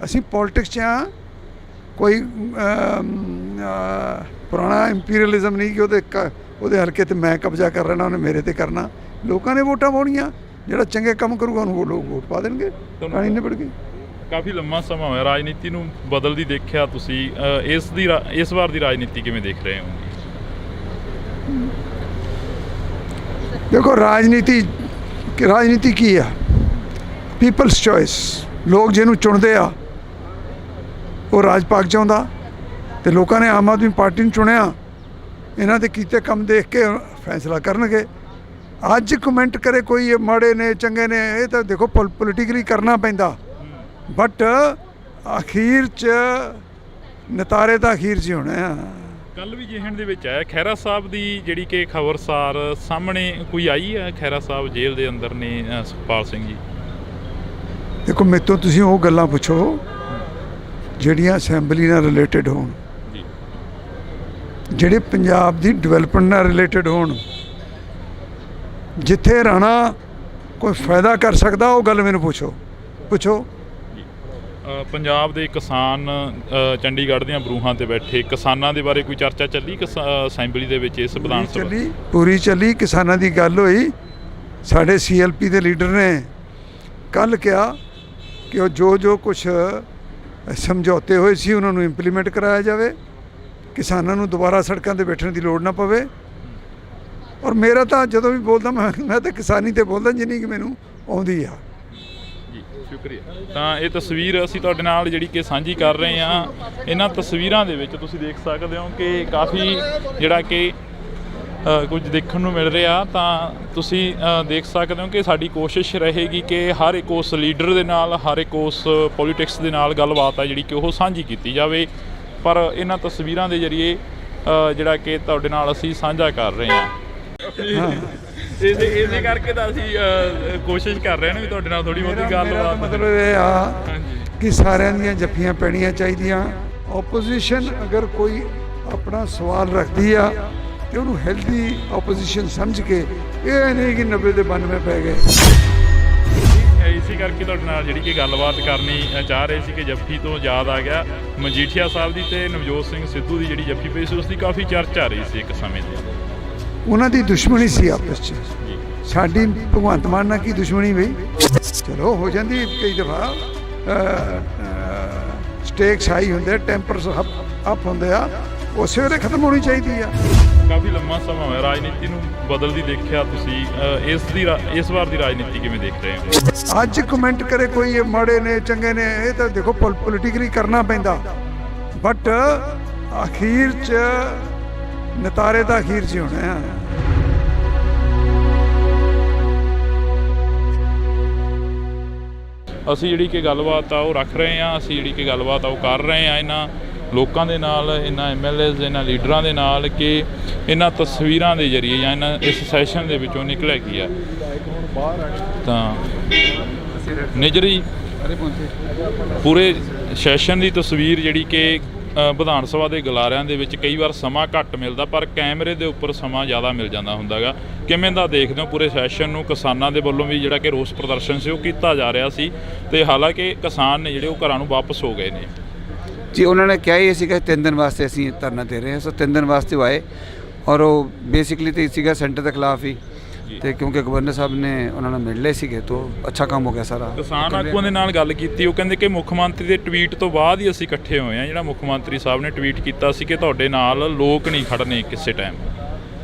[SPEAKER 2] ਅਸੀਂ ਪੋਲੀਟਿਕਸ 'ਚ ਆ, ਕੋਈ ਪੁਰਾਣਾ ਇੰਪੀਰੀਅਲਿਜ਼ਮ ਨਹੀਂ ਕਿ ਉਹਦੇ ਹਲਕੇ 'ਤੇ ਮੈਂ ਕਬਜ਼ਾ ਕਰ ਲੈਣਾ, ਉਹਨੇ ਮੇਰੇ 'ਤੇ ਕਰਨਾ। ਲੋਕਾਂ ਨੇ ਵੋਟਾਂ ਪਾਉਣੀਆਂ, ਜਿਹੜਾ ਚੰਗੇ ਕੰਮ ਕਰੂਗਾ ਉਹਨੂੰ ਲੋਕ ਵੋਟ ਪਾ ਦੇਣਗੇ, ਕਹਾਣੀ ਨਿਬੜ ਗਈ।
[SPEAKER 1] ਕਾਫੀ ਲੰਮਾ ਸਮਾਂ ਹੋਇਆ ਰਾਜਨੀਤੀ ਨੂੰ ਬਦਲਦੀ ਦੇਖਿਆ ਤੁਸੀਂ, ਇਸ ਵਾਰ ਦੀ ਰਾਜਨੀਤੀ ਕਿਵੇਂ ਦੇਖ ਰਹੇ ਹੋ?
[SPEAKER 2] ਦੇਖੋ ਰਾਜਨੀਤੀ ਕੀ ਆ? People's choice. ਲੋਕ ਜਿਹਨੂੰ ਚੁਣਦੇ ਆ ਉਹ ਰਾਜ ਪਾਕ ਚਾਹੁੰਦਾ, ਤੇ ਲੋਕਾਂ ਨੇ ਆਮ ਆਦਮੀ ਪਾਰਟੀ ਨੂੰ ਚੁਣਿਆ। ਇਹਨਾਂ ਦੇ ਕੀਤੇ ਕੰਮ ਦੇਖ ਕੇ ਫੈਸਲਾ ਕਰਨਗੇ। ਅੱਜ ਕਮੈਂਟ ਕਰੇ ਕੋਈ ਇਹ ਮਾੜੇ ਨੇ ਚੰਗੇ ਨੇ, ਇਹ ਤਾਂ ਦੇਖੋ ਪੋਲੀਟੀਕਲੀ ਕਰਨਾ ਪੈਂਦਾ, ਬਟ ਅਖੀਰ 'ਚ ਨਤਾਰੇ ਤਾਂ ਅਖੀਰ 'ਚ ਹੀ ਹੋਣੇ ਆ।
[SPEAKER 1] ਕੱਲ੍ਹ ਵੀ ਜਿਹਣ ਦੇ ਵਿੱਚ ਆਇਆ ਖਹਿਰਾ ਸਾਹਿਬ ਦੀ ਜਿਹੜੀ ਕਿ ਖਬਰਸਾਰ ਸਾਹਮਣੇ ਕੋਈ ਆਈ ਹੈ, ਖਹਿਰਾ ਸਾਹਿਬ ਜੇਲ੍ਹ ਦੇ ਅੰਦਰ ਨੇ ਸੁਖਪਾਲ ਸਿੰਘ ਜੀ।
[SPEAKER 2] ਦੇਖੋ ਮੇਰੇ ਤੋਂ ਤੁਸੀਂ ਉਹ ਗੱਲਾਂ ਪੁੱਛੋ ਜਿਹੜੀਆਂ ਅਸੈਂਬਲੀ ਨਾਲ ਰਿਲੇਟਡ ਹੋਣ, ਜਿਹੜੇ ਪੰਜਾਬ ਦੀ ਡਿਵੈਲਪਮੈਂਟ ਨਾਲ ਰਿਲੇਟਡ ਹੋਣ। ਜਿੱਥੇ ਰਾਣਾ ਕੋਈ ਫਾਇਦਾ ਕਰ ਸਕਦਾ ਉਹ ਗੱਲ ਮੈਨੂੰ ਪੁੱਛੋ।
[SPEAKER 1] ਪੰਜਾਬ ਦੇ ਕਿਸਾਨ ਚੰਡੀਗੜ੍ਹ ਦੀਆਂ ਬਰੂਹਾਂ ਤੇ ਬੈਠੇ ਕਿਸਾਨਾਂ ਦੇ ਬਾਰੇ ਕੋਈ ਚਰਚਾ ਚੱਲੀ ਅਸੈਂਬਲੀ ਦੇ ਵਿੱਚ? ਇਸ ਵਿਧਾਨ ਸਭਾ
[SPEAKER 2] ਪੂਰੀ ਚੱਲੀ, ਕਿਸਾਨਾਂ ਦੀ ਗੱਲ ਹੋਈ। ਸਾਡੇ CLP ਦੇ ਲੀਡਰ ਨੇ ਕੱਲ੍ਹ ਕਿਹਾ ਕਿ ਉਹ ਜੋ ਕੁਛ ਸਮਝੌਤੇ ਹੋਏ ਸੀ ਉਹਨਾਂ ਨੂੰ ਇੰਪਲੀਮੈਂਟ ਕਰਾਇਆ ਜਾਵੇ, ਕਿਸਾਨਾਂ ਨੂੰ ਦੁਬਾਰਾ ਸੜਕਾਂ 'ਤੇ ਬੈਠਣ ਦੀ ਲੋੜ ਨਾ ਪਵੇ। ਔਰ ਮੇਰਾ ਤਾਂ ਜਦੋਂ ਵੀ ਬੋਲਦਾ ਮੈਂ ਤਾਂ ਕਿਸਾਨੀ 'ਤੇ ਬੋਲਦਾ ਜਿੰਨੀ ਕਿ ਮੈਨੂੰ ਆਉਂਦੀ ਆ।
[SPEAKER 1] ਸ਼ੁਕਰੀਆ। ਤਾਂ ਇਹ ਤਸਵੀਰ ਅਸੀਂ ਤੁਹਾਡੇ ਨਾਲ ਜਿਹੜੀ ਕਿ ਸਾਂਝੀ ਕਰ ਰਹੇ ਹਾਂ। ਇਹਨਾਂ ਤਸਵੀਰਾਂ ਦੇ ਵਿੱਚ ਤੁਸੀਂ ਦੇਖ ਸਕਦੇ ਹੋ ਕਿ ਕਾਫੀ ਜਿਹੜਾ ਕਿ ਕੁਝ ਦੇਖਣ ਨੂੰ ਮਿਲ ਰਿਹਾ। ਤਾਂ ਤੁਸੀਂ ਦੇਖ ਸਕਦੇ ਹੋ ਕਿ ਸਾਡੀ ਕੋਸ਼ਿਸ਼ ਰਹੇਗੀ ਕਿ ਹਰ ਇੱਕ ਉਸ ਲੀਡਰ ਦੇ ਨਾਲ, ਹਰ ਇੱਕ ਉਸ ਪੋਲੀਟਿਕਸ ਦੇ ਨਾਲ ਗੱਲਬਾਤ ਆ ਜਿਹੜੀ ਕਿ ਉਹ ਸਾਂਝੀ ਕੀਤੀ ਜਾਵੇ। ਪਰ ਇਹਨਾਂ ਤਸਵੀਰਾਂ ਦੇ ਜ਼ਰੀਏ ਜਿਹੜਾ ਕਿ ਤੁਹਾਡੇ ਨਾਲ ਅਸੀਂ ਸਾਂਝਾ ਕਰ ਰਹੇ ਹਾਂ। ਇਸੇ ਕਰਕੇ ਤਾਂ ਅਸੀਂ ਕੋਸ਼ਿਸ਼ ਕਰ ਰਹੇ ਹਾਂ ਵੀ ਤੁਹਾਡੇ ਨਾਲ ਥੋੜੀ ਬਹੁਤੀ ਗੱਲਬਾਤ।
[SPEAKER 2] ਮਤਲਬ ਇਹ ਆ ਕਿ ਸਾਰਿਆਂ ਦੀਆਂ ਜੱਫੀਆਂ ਪੈਣੀਆਂ ਚਾਹੀਦੀਆਂ। ਆਪੋਜੀਸ਼ਨ ਅਗਰ ਕੋਈ ਆਪਣਾ ਸਵਾਲ ਰੱਖਦੀ ਆ ਤੇ ਉਹਨੂੰ ਹੈਲਦੀ ਆਪੋਜੀਸ਼ਨ ਸਮਝ ਕੇ, ਇਹ ਨਹੀਂ ਕਿ 90 ਦੇ 92 ਪੈ ਗਏ।
[SPEAKER 1] ਇਸੇ ਕਰਕੇ ਤੁਹਾਡੇ ਨਾਲ ਜਿਹੜੀ ਕਿ ਗੱਲਬਾਤ ਕਰਨੀ ਚਾਹ ਰਹੇ ਸੀ ਕਿ ਜੱਫੀ ਤੋਂ ਯਾਦ ਆ ਗਿਆ ਮਜੀਠੀਆ ਸਾਹਿਬ ਦੀ ਤੇ ਨਵਜੋਤ ਸਿੰਘ ਸਿੱਧੂ ਦੀ ਜਿਹੜੀ ਜੱਫੀ ਪਈ ਸੀ, ਉਸ ਦੀ ਕਾਫੀ ਚਰਚਾ ਰਹੀ ਸੀ ਇੱਕ ਸਮੇਂ ਤੇ। ਉਹਨਾਂ
[SPEAKER 2] ਦੀ ਦੁਸ਼ਮਣੀ ਸੀ ਆਪਸ 'ਚ। ਸਾਡੀ ਭਗਵੰਤ ਮਾਨ ਨਾਲ ਕੀ ਦੁਸ਼ਮਣੀ ਬਈ? ਚਲੋ ਹੋ ਜਾਂਦੀ ਕਈ ਦਫਾ, ਸਟੇਕਸ ਹਾਈ ਹੁੰਦੇ, ਟੈਂਪਰਸ ਅਪ ਹੁੰਦੇ ਆ, ਉਸੇ ਵੇਲੇ ਖਤਮ ਹੋਣੀ ਚਾਹੀਦੀ ਆ।
[SPEAKER 1] ਕਾਫੀ ਲੰਮਾ ਸਮਾਂ ਹੋਇਆ ਰਾਜਨੀਤੀ ਨੂੰ ਬਦਲਦੀ ਦੇਖਿਆ ਤੁਸੀਂ, ਇਸ ਵਾਰ ਦੀ ਰਾਜਨੀਤੀ ਕਿਵੇਂ ਦੇਖ ਰਹੇ ਹੋ?
[SPEAKER 2] ਅੱਜ ਕਮੈਂਟ ਕਰੇ ਕੋਈ ਇਹ ਮਾੜੇ ਨੇ ਚੰਗੇ ਨੇ, ਇਹ ਤਾਂ ਦੇਖੋ ਪੋਲੀਟਿਕਲੀ ਕਰਨਾ ਪੈਂਦਾ, ਬਟ ਅਖੀਰ 'ਚ ਨਤਾਰੇ ਤਾਂ ਅਖੀਰ 'ਚ ਹੋਣੇ ਆ।
[SPEAKER 1] ਅਸੀਂ ਜਿਹੜੀ ਕਿ ਗੱਲਬਾਤ ਆ ਉਹ ਰੱਖ ਰਹੇ ਹਾਂ, ਅਸੀਂ ਜਿਹੜੀ ਕਿ ਗੱਲਬਾਤ ਆ ਉਹ ਕਰ ਰਹੇ ਹਾਂ ਇਹਨਾਂ ਲੋਕਾਂ ਦੇ ਨਾਲ, ਇਹਨਾਂ MLAs, ਇਹਨਾਂ ਲੀਡਰਾਂ ਦੇ ਨਾਲ ਕਿ ਇਹਨਾਂ ਤਸਵੀਰਾਂ ਦੇ ਜ਼ਰੀਏ ਜਾਂ ਇਸ ਸੈਸ਼ਨ ਦੇ ਵਿੱਚੋਂ ਨਿਕਲਿਆ ਕੀ ਆ। ਤਾਂ ਨਿਜਰੀ ਪੂਰੇ ਸੈਸ਼ਨ ਦੀ ਤਸਵੀਰ ਜਿਹੜੀ ਕਿ ਵਿਧਾਨ ਸਭਾ ਦੇ ਗਲਾਰਿਆਂ ਦੇ ਵਿੱਚ ਕਈ ਵਾਰ ਸਮਾਂ ਘੱਟ ਮਿਲਦਾ, ਪਰ ਕੈਮਰੇ ਦੇ ਉੱਪਰ ਸਮਾਂ ਜ਼ਿਆਦਾ ਮਿਲ ਜਾਂਦਾ ਹੁੰਦਾ ਗਾ। ਕਿਵੇਂ ਦਾ ਦੇਖਦੇ ਹੋ ਪੂਰੇ ਸੈਸ਼ਨ ਨੂੰ? ਕਿਸਾਨਾਂ ਦੇ ਵੱਲੋਂ ਵੀ ਜਿਹੜਾ ਕਿ ਰੋਸ ਪ੍ਰਦਰਸ਼ਨ ਸੀ ਉਹ ਕੀਤਾ ਜਾ ਰਿਹਾ ਸੀ, ਤੇ ਹਾਲਾਂਕਿ ਕਿਸਾਨ ਨੇ ਜਿਹੜੇ ਉਹ ਘਰਾਂ ਨੂੰ ਵਾਪਸ ਹੋ ਗਏ ਨੇ।
[SPEAKER 3] ਜੀ ਉਹਨਾਂ ਨੇ ਕਿਹਾ ਹੀ ਸੀਗਾ 3 ਦਿਨ ਵਾਸਤੇ ਅਸੀਂ ਧਰਨਾ ਦੇ ਰਹੇ ਹਾਂ, ਸੋ 3 ਦਿਨ ਵਾਸਤੇ ਉਹ ਆਏ, ਔਰ ਉਹ ਬੇਸਿਕਲੀ ਤਾਂ ਸੀਗਾ ਸੈਂਟਰ ਦੇ ਖਿਲਾਫ ਹੀ, ਤੇ ਕਿਉਂਕਿ ਗਵਰਨਰ ਸਾਹਿਬ ਨੇ ਉਹਨਾਂ ਨਾਲ ਮਿਲ ਲਏ ਸੀਗੇ ਤਾਂ ਅੱਛਾ ਕੰਮ ਹੋ ਗਿਆ ਸਾਰਾ।
[SPEAKER 1] ਕਿਸਾਨ ਆਗੂਆਂ ਦੇ ਨਾਲ ਗੱਲ ਕੀਤੀ, ਉਹ ਕਹਿੰਦੇ ਕਿ ਮੁੱਖ ਮੰਤਰੀ ਦੇ ਟਵੀਟ ਤੋਂ ਬਾਅਦ ਹੀ ਅਸੀਂ ਇਕੱਠੇ ਹੋਏ ਹਾਂ। ਜਿਹੜਾ ਮੁੱਖ ਮੰਤਰੀ ਸਾਹਿਬ ਨੇ ਟਵੀਟ ਕੀਤਾ ਸੀ ਕਿ ਤੁਹਾਡੇ ਨਾਲ ਲੋਕ ਨਹੀਂ ਖੜਨੇ ਕਿਸੇ ਟਾਈਮ।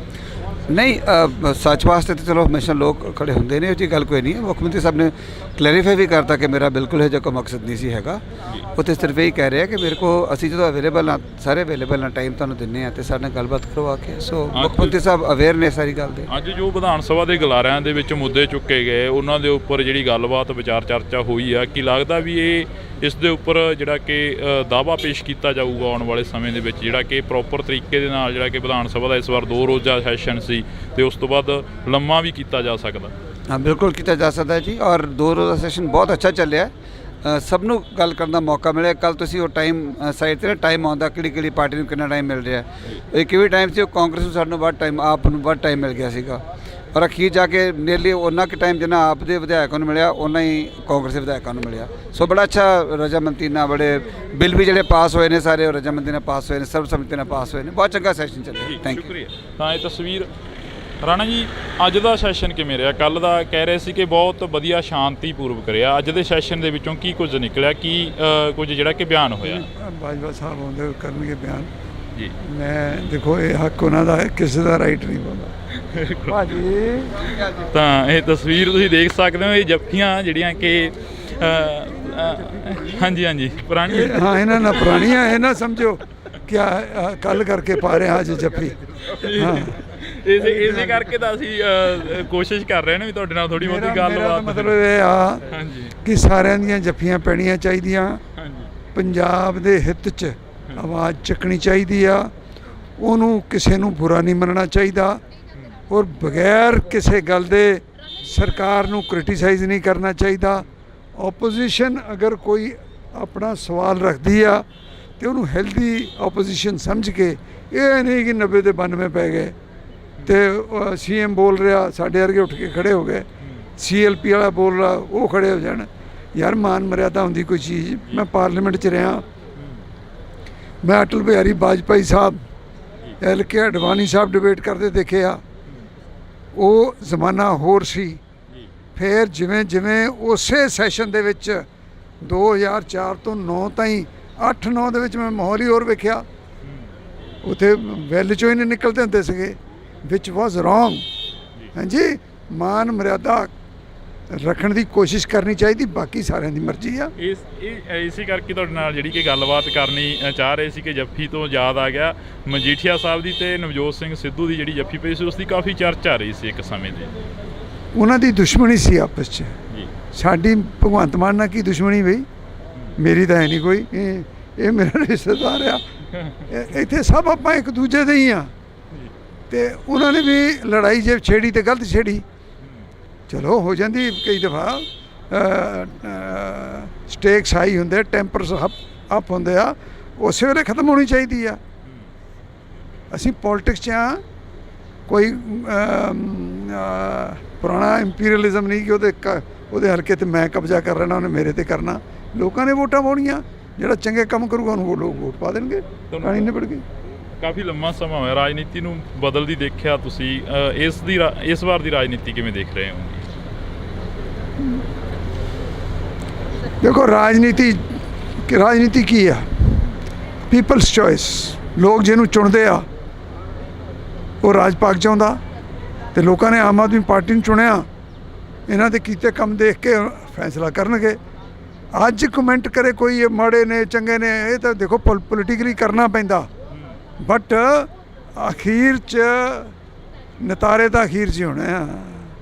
[SPEAKER 3] ਨਹੀਂ, ਸੱਚ ਵਾਸਤੇ ਤਾਂ ਚਲੋ ਹਮੇਸ਼ਾ ਲੋਕ ਖੜੇ ਹੁੰਦੇ ਨੇ, ਉਹ ਜੀ ਗੱਲ ਕੋਈ ਨਹੀਂ ਹੈ। ਮੁੱਖ ਮੰਤਰੀ ਸਾਹਿਬ ਨੇ ਕਲੈਰੀਫਾਈ ਵੀ ਕਰਤਾ ਕਿ ਮੇਰਾ ਬਿਲਕੁਲ ਇਹ ਜਿਹਾ ਕੋਈ ਮਕਸਦ ਨਹੀਂ ਸੀ ਹੈਗਾ। ਉਹ ਤਾਂ ਸਿਰਫ ਇਹ ਕਹਿ ਰਿਹਾ ਕਿ ਮੇਰੇ ਕੋਲ ਅਸੀਂ ਜਦੋਂ ਅਵੇਲੇਬਲ ਹਾਂ, ਸਾਰੇ ਅਵੇਲੇਬਲ ਹਾਂ, ਟਾਈਮ ਤੁਹਾਨੂੰ ਦਿੰਦੇ ਹਾਂ, ਅਤੇ ਸਾਡੇ ਨਾਲ ਗੱਲਬਾਤ ਕਰਵਾ ਕੇ। ਸੋ ਮੁੱਖ ਮੰਤਰੀ ਸਾਹਿਬ ਅਵੇਅਰ ਨੇ ਸਾਰੀ ਗੱਲ ਦੇ।
[SPEAKER 1] ਅੱਜ ਜੋ ਵਿਧਾਨ ਸਭਾ ਦੇ ਗਲਾਰਿਆਂ ਦੇ ਵਿੱਚ ਮੁੱਦੇ ਚੁੱਕੇ ਗਏ, ਉਹਨਾਂ ਦੇ ਉੱਪਰ ਜਿਹੜੀ ਗੱਲਬਾਤ ਵਿਚਾਰ ਚਰਚਾ ਹੋਈ ਆ, ਕੀ ਲੱਗਦਾ ਵੀ ਇਸ ਦੇ ਉੱਪਰ ਜਿਹੜਾ ਕਿ ਦਾਅਵਾ ਪੇਸ਼ ਕੀਤਾ ਜਾਊਗਾ ਆਉਣ ਵਾਲੇ ਸਮੇਂ ਦੇ ਵਿੱਚ, ਜਿਹੜਾ ਕਿ ਪ੍ਰੋਪਰ ਤਰੀਕੇ ਦੇ ਨਾਲ ਜਿਹੜਾ ਕਿ ਵਿਧਾਨ ਸਭਾ ਦਾ ਇਸ ਵਾਰ 2 ਰੋਜ਼ਾ ਸੈਸ਼ਨ ਸੀ ਤੇ ਉਸ ਤੋਂ ਬਾਅਦ ਲੰਮਾ ਵੀ ਕੀਤਾ ਜਾ ਸਕਦਾ?
[SPEAKER 3] ਹਾਂ, ਬਿਲਕੁਲ ਕੀਤਾ ਜਾ ਸਕਦਾ ਜੀ, ਔਰ 2 ਰੋਜ਼ਾ ਸੈਸ਼ਨ ਬਹੁਤ ਅੱਛਾ ਚੱਲਿਆ। ਸਭ ਨੂੰ ਗੱਲ ਕਰਨ ਦਾ ਮੌਕਾ ਮਿਲਿਆ। ਕੱਲ ਤੁਸੀਂ ਉਹ ਟਾਈਮ ਸਾਈਡ 'ਤੇ ਟਾਈਮ ਆਉਂਦਾ ਕਿਹੜੀ ਪਾਰਟੀ ਨੂੰ ਕਿੰਨਾ ਟਾਈਮ ਮਿਲ ਰਿਹਾ। ਇੱਕ ਵੀ ਟਾਈਮ ਸੀ ਉਹ ਕਾਂਗਰਸ ਨੂੰ ਸਾਨੂੰ ਵੱਧ ਟਾਈਮ, ਆਪ ਨੂੰ ਵੱਧ ਟਾਈਮ ਮਿਲ ਗਿਆ ਸੀਗਾ, ਔਰ ਅਖੀਰ ਜਾ ਕੇ ਨੀਅਰਲੀ ਉਹਨਾਂ ਕੁ ਟਾਈਮ ਜਿੰਨਾ ਆਪ ਦੇ ਵਿਧਾਇਕਾਂ ਨੂੰ ਮਿਲਿਆ ਉਹਨਾਂ ਹੀ ਕਾਂਗਰਸ ਦੇ ਵਿਧਾਇਕਾਂ ਨੂੰ ਮਿਲਿਆ। ਸੋ ਬੜਾ ਅੱਛਾ ਰਜਾਮੰਦੀ ਨਾਲ, ਬੜੇ ਬਿੱਲ ਵੀ ਜਿਹੜੇ ਪਾਸ ਹੋਏ ਨੇ ਸਾਰੇ ਉਹ ਰਜਾਮੰਦੀ ਨਾਲ ਪਾਸ ਹੋਏ ਨੇ, ਸਰਬਸੰਮਤੀ ਨਾਲ ਪਾਸ ਹੋਏ ਨੇ। ਬਹੁਤ ਚੰਗਾ ਸੈਸ਼ਨ ਚੱਲਿਆ। Thank you.
[SPEAKER 1] ਤਾਂ ਇਹ ਤਸਵੀਰ ਰਾਣਾ ਜੀ, ਅੱਜ ਦਾ ਸੈਸ਼ਨ ਕਿਵੇਂ ਰਿਹਾ? ਕੱਲ੍ਹ ਦਾ ਕਹਿ ਰਹੇ ਸੀ ਕਿ ਬਹੁਤ ਵਧੀਆ ਸ਼ਾਂਤੀਪੂਰਵਕ ਰਿਹਾ। ਅੱਜ ਦੇ ਸੈਸ਼ਨ ਦੇ ਵਿੱਚੋਂ ਕੀ ਕੁਝ ਨਿਕਲਿਆ, ਕੀ ਕੁਝ ਜਿਹੜਾ ਕਿ ਬਿਆਨ ਹੋਇਆ?
[SPEAKER 2] ਬਾਜਵਾ ਸਾਹਿਬ ਆਉਂਦੇ ਕਰਨਗੇ ਬਿਆਨ
[SPEAKER 1] ਜੀ।
[SPEAKER 2] ਮੈਂ ਦੇਖੋ ਇਹ ਹੱਕ ਉਹਨਾਂ ਦਾ ਹੈ, ਕਿਸੇ ਦਾ ਰਾਈਟ ਨਹੀਂ ਬੋਲਦਾ ਭਾਜੀ।
[SPEAKER 1] ਤਾਂ ਇਹ ਤਸਵੀਰ ਤੁਸੀਂ ਦੇਖ ਸਕਦੇ ਹੋ, ਇਹ ਜੱਫੀਆਂ ਜਿਹੜੀਆਂ ਕਿ ਹਾਂਜੀ ਪੁਰਾਣੀ,
[SPEAKER 2] ਹਾਂ ਇਹਨਾਂ ਨਾਲ ਪੁਰਾਣੀਆਂ, ਇਹ ਨਾ ਸਮਝੋ ਕਿਆ ਕੱਲ ਕਰਕੇ ਪਾ ਰਹੇ ਹਾਂ ਅੱਜ ਜੱਫੀ। ਹਾਂ,
[SPEAKER 1] ਇਸੇ ਕਰਕੇ ਤਾਂ ਅਸੀਂ ਕੋਸ਼ਿਸ਼ ਕਰ ਰਹੇ ਨੇ ਵੀ ਤੁਹਾਡੇ ਨਾਲ ਥੋੜੀ ਬਹੁਤੀ ਗੱਲਬਾਤ।
[SPEAKER 2] ਮਤਲਬ ਇਹ ਆ ਕਿ ਸਾਰਿਆਂ ਦੀਆਂ ਜੱਫੀਆਂ ਪੈਣੀਆਂ ਚਾਹੀਦੀਆਂ। ਪੰਜਾਬ ਦੇ ਹਿੱਤ 'ਚ ਆਵਾਜ਼ ਚੱਕਣੀ ਚਾਹੀਦੀ ਆ। ਉਹਨੂੰ ਕਿਸੇ ਨੂੰ ਬੁਰਾ ਨਹੀਂ ਮੰਨਣਾ ਚਾਹੀਦਾ, ਔਰ ਬਗੈਰ ਕਿਸੇ ਗੱਲ ਦੇ ਸਰਕਾਰ ਨੂੰ ਕ੍ਰਿਟੀਸਾਈਜ਼ ਨਹੀਂ ਕਰਨਾ ਚਾਹੀਦਾ। ਆਪੋਜੀਸ਼ਨ ਅਗਰ ਕੋਈ ਆਪਣਾ ਸਵਾਲ ਰੱਖਦੀ ਆ ਤੇ ਉਹਨੂੰ ਹੈਲਦੀ ਆਪੋਜੀਸ਼ਨ ਸਮਝ ਕੇ, ਇਹ ਨਹੀਂ ਕਿ 90 ਦੇ 92 ਪੈ ਗਏ ਤੇ CM ਬੋਲ ਰਿਹਾ ਸਾਡੇ ਵਰਗੇ ਉੱਠ ਕੇ ਖੜੇ ਹੋ ਗਏ, CLP ਵਾਲਾ ਬੋਲ ਰਿਹਾ ਉਹ ਖੜੇ ਹੋ ਜਾਣ। ਯਾਰ ਮਾਨ ਮਰਿਆਦਾ ਹੁੰਦੀ ਕੋਈ ਚੀਜ਼। ਮੈਂ ਪਾਰਲੀਮੈਂਟ 'ਚ ਰਿਹਾ, ਮੈਂ ਅਟਲ ਬਿਹਾਰੀ ਵਾਜਪਾਈ ਸਾਹਿਬ, LK ਅਡਵਾਨੀ ਸਾਹਿਬ ਡਿਬੇਟ ਕਰਦੇ ਦੇਖੇ ਆ। ਉਹ ਜ਼ਮਾਨਾ ਹੋਰ ਸੀ। ਫਿਰ ਜਿਵੇਂ ਜਿਵੇਂ ਉਸੇ ਸੈਸ਼ਨ ਦੇ ਵਿੱਚ 2004 ਤੋਂ 9 ਤਾਈਂ 8-9 ਦੇ ਵਿੱਚ ਮੈਂ ਮਾਹੌਲ ਹੀ ਹੋਰ ਵੇਖਿਆ। ਉੱਥੇ ਵੈਲ 'ਚੋਂ ਹੀ ਨਹੀਂ ਨਿਕਲਦੇ ਹੁੰਦੇ ਸੀਗੇ, ਵਿਚ ਵਾਜ਼ ਰੋਂਗ। ਹਾਂਜੀ, ਮਾਨ ਮਰਿਆਦਾ ਰੱਖਣ ਦੀ ਕੋਸ਼ਿਸ਼ ਕਰਨੀ ਚਾਹੀਦੀ, ਬਾਕੀ ਸਾਰਿਆਂ ਦੀ ਮਰਜ਼ੀ ਆ।
[SPEAKER 1] ਇਸੇ ਕਰਕੇ ਤੁਹਾਡੇ ਨਾਲ ਜਿਹੜੀ ਕਿ ਗੱਲਬਾਤ ਕਰਨੀ ਚਾਹ ਰਹੇ ਸੀ ਕਿ ਜੱਫੀ ਤੋਂ ਯਾਦ ਆ ਗਿਆ ਮਜੀਠੀਆ ਸਾਹਿਬ ਦੀ ਤੇ ਨਵਜੋਤ ਸਿੰਘ ਸਿੱਧੂ ਦੀ ਜਿਹੜੀ ਜੱਫੀ ਪਈ ਸੀ ਉਸ ਦੀ ਕਾਫੀ ਚਰਚਾ ਆ ਰਹੀ ਸੀ ਇੱਕ ਸਮੇਂ ਦੀ।
[SPEAKER 2] ਉਹਨਾਂ ਦੀ ਦੁਸ਼ਮਣੀ ਸੀ ਆਪਸ 'ਚ, ਸਾਡੀ ਭਗਵੰਤ ਮਾਨ ਨਾਲ ਕੀ ਦੁਸ਼ਮਣੀ ਬਈ? ਮੇਰੀ ਤਾਂ ਹੈ ਨਹੀਂ ਕੋਈ, ਇਹ ਮੇਰਾ ਰਿਸ਼ਤੇਦਾਰ ਆ, ਇੱਥੇ ਸਭ ਆਪਾਂ ਇੱਕ ਦੂਜੇ ਦੇ ਹੀ ਆ। ਤੇ ਉਹਨਾਂ ਨੇ ਵੀ ਲੜਾਈ ਜੇ ਛੇੜੀ ਤੇ ਗਲਤ ਛੇੜੀ, ਚਲੋ ਹੋ ਜਾਂਦੀ ਕਈ ਦਫਾ, ਸਟੇਕਸ ਹਾਈ ਹੁੰਦੇ, ਟੈਂਪਰਸ ਅਪ ਹੁੰਦੇ ਆ, ਉਸੇ ਵੇਲੇ ਖਤਮ ਹੋਣੀ ਚਾਹੀਦੀ ਆ। ਅਸੀਂ ਪੋਲਿਟਿਕਸ 'ਚ ਆ, ਕੋਈ ਪੁਰਾਣਾ ਇੰਪੀਰੀਅਲਿਜ਼ਮ ਨਹੀਂ ਕਿ ਉਹਦੇ ਹਲਕੇ ਤੇ ਮੈਂ ਕਬਜ਼ਾ ਕਰ ਲੈਣਾ, ਉਹਨੇ ਮੇਰੇ ਤੇ ਕਰਨਾ। ਲੋਕਾਂ ਨੇ ਵੋਟਾਂ ਪਾਉਣੀਆਂ, ਜਿਹੜਾ ਚੰਗੇ ਕੰਮ ਕਰੂਗਾ ਉਹਨੂੰ ਲੋਕ ਵੋਟ ਪਾ ਦੇਣਗੇ, ਕਹਾਣੀ ਨਿਬੜ ਗਈ।
[SPEAKER 1] ਕਾਫੀ ਲੰਮਾ ਸਮਾਂ ਹੋਇਆ ਰਾਜਨੀਤੀ ਨੂੰ ਬਦਲਦੀ ਦੇਖਿਆ ਤੁਸੀਂ, ਇਸ ਵਾਰ ਦੀ ਰਾਜਨੀਤੀ ਕਿਵੇਂ ਦੇਖ ਰਹੇ ਹੋ?
[SPEAKER 2] ਦੇਖੋ ਰਾਜਨੀਤੀ ਕੀ ਆ? People's choice. ਲੋਕ ਜਿਹਨੂੰ ਚੁਣਦੇ ਆ ਉਹ ਰਾਜ ਪਾਕ ਚਾਹੁੰਦਾ, ਤੇ ਲੋਕਾਂ ਨੇ ਆਮ ਆਦਮੀ ਪਾਰਟੀ ਨੂੰ ਚੁਣਿਆ, ਇਹਨਾਂ ਦੇ ਕੀਤੇ ਕੰਮ ਦੇਖ ਕੇ ਫੈਸਲਾ ਕਰਨਗੇ। ਅੱਜ ਕਮੈਂਟ ਕਰੇ ਕੋਈ ਇਹ ਮਾੜੇ ਨੇ ਚੰਗੇ ਨੇ, ਇਹ ਤਾਂ ਦੇਖੋ ਪੋਲੀਟੀਕਲੀ ਕਰਨਾ ਪੈਂਦਾ, ਬਟ ਅਖੀਰ 'ਚ ਨਤਾਰੇ ਤਾਂ ਅਖੀਰ 'ਚ ਹੋਣੇ ਆ।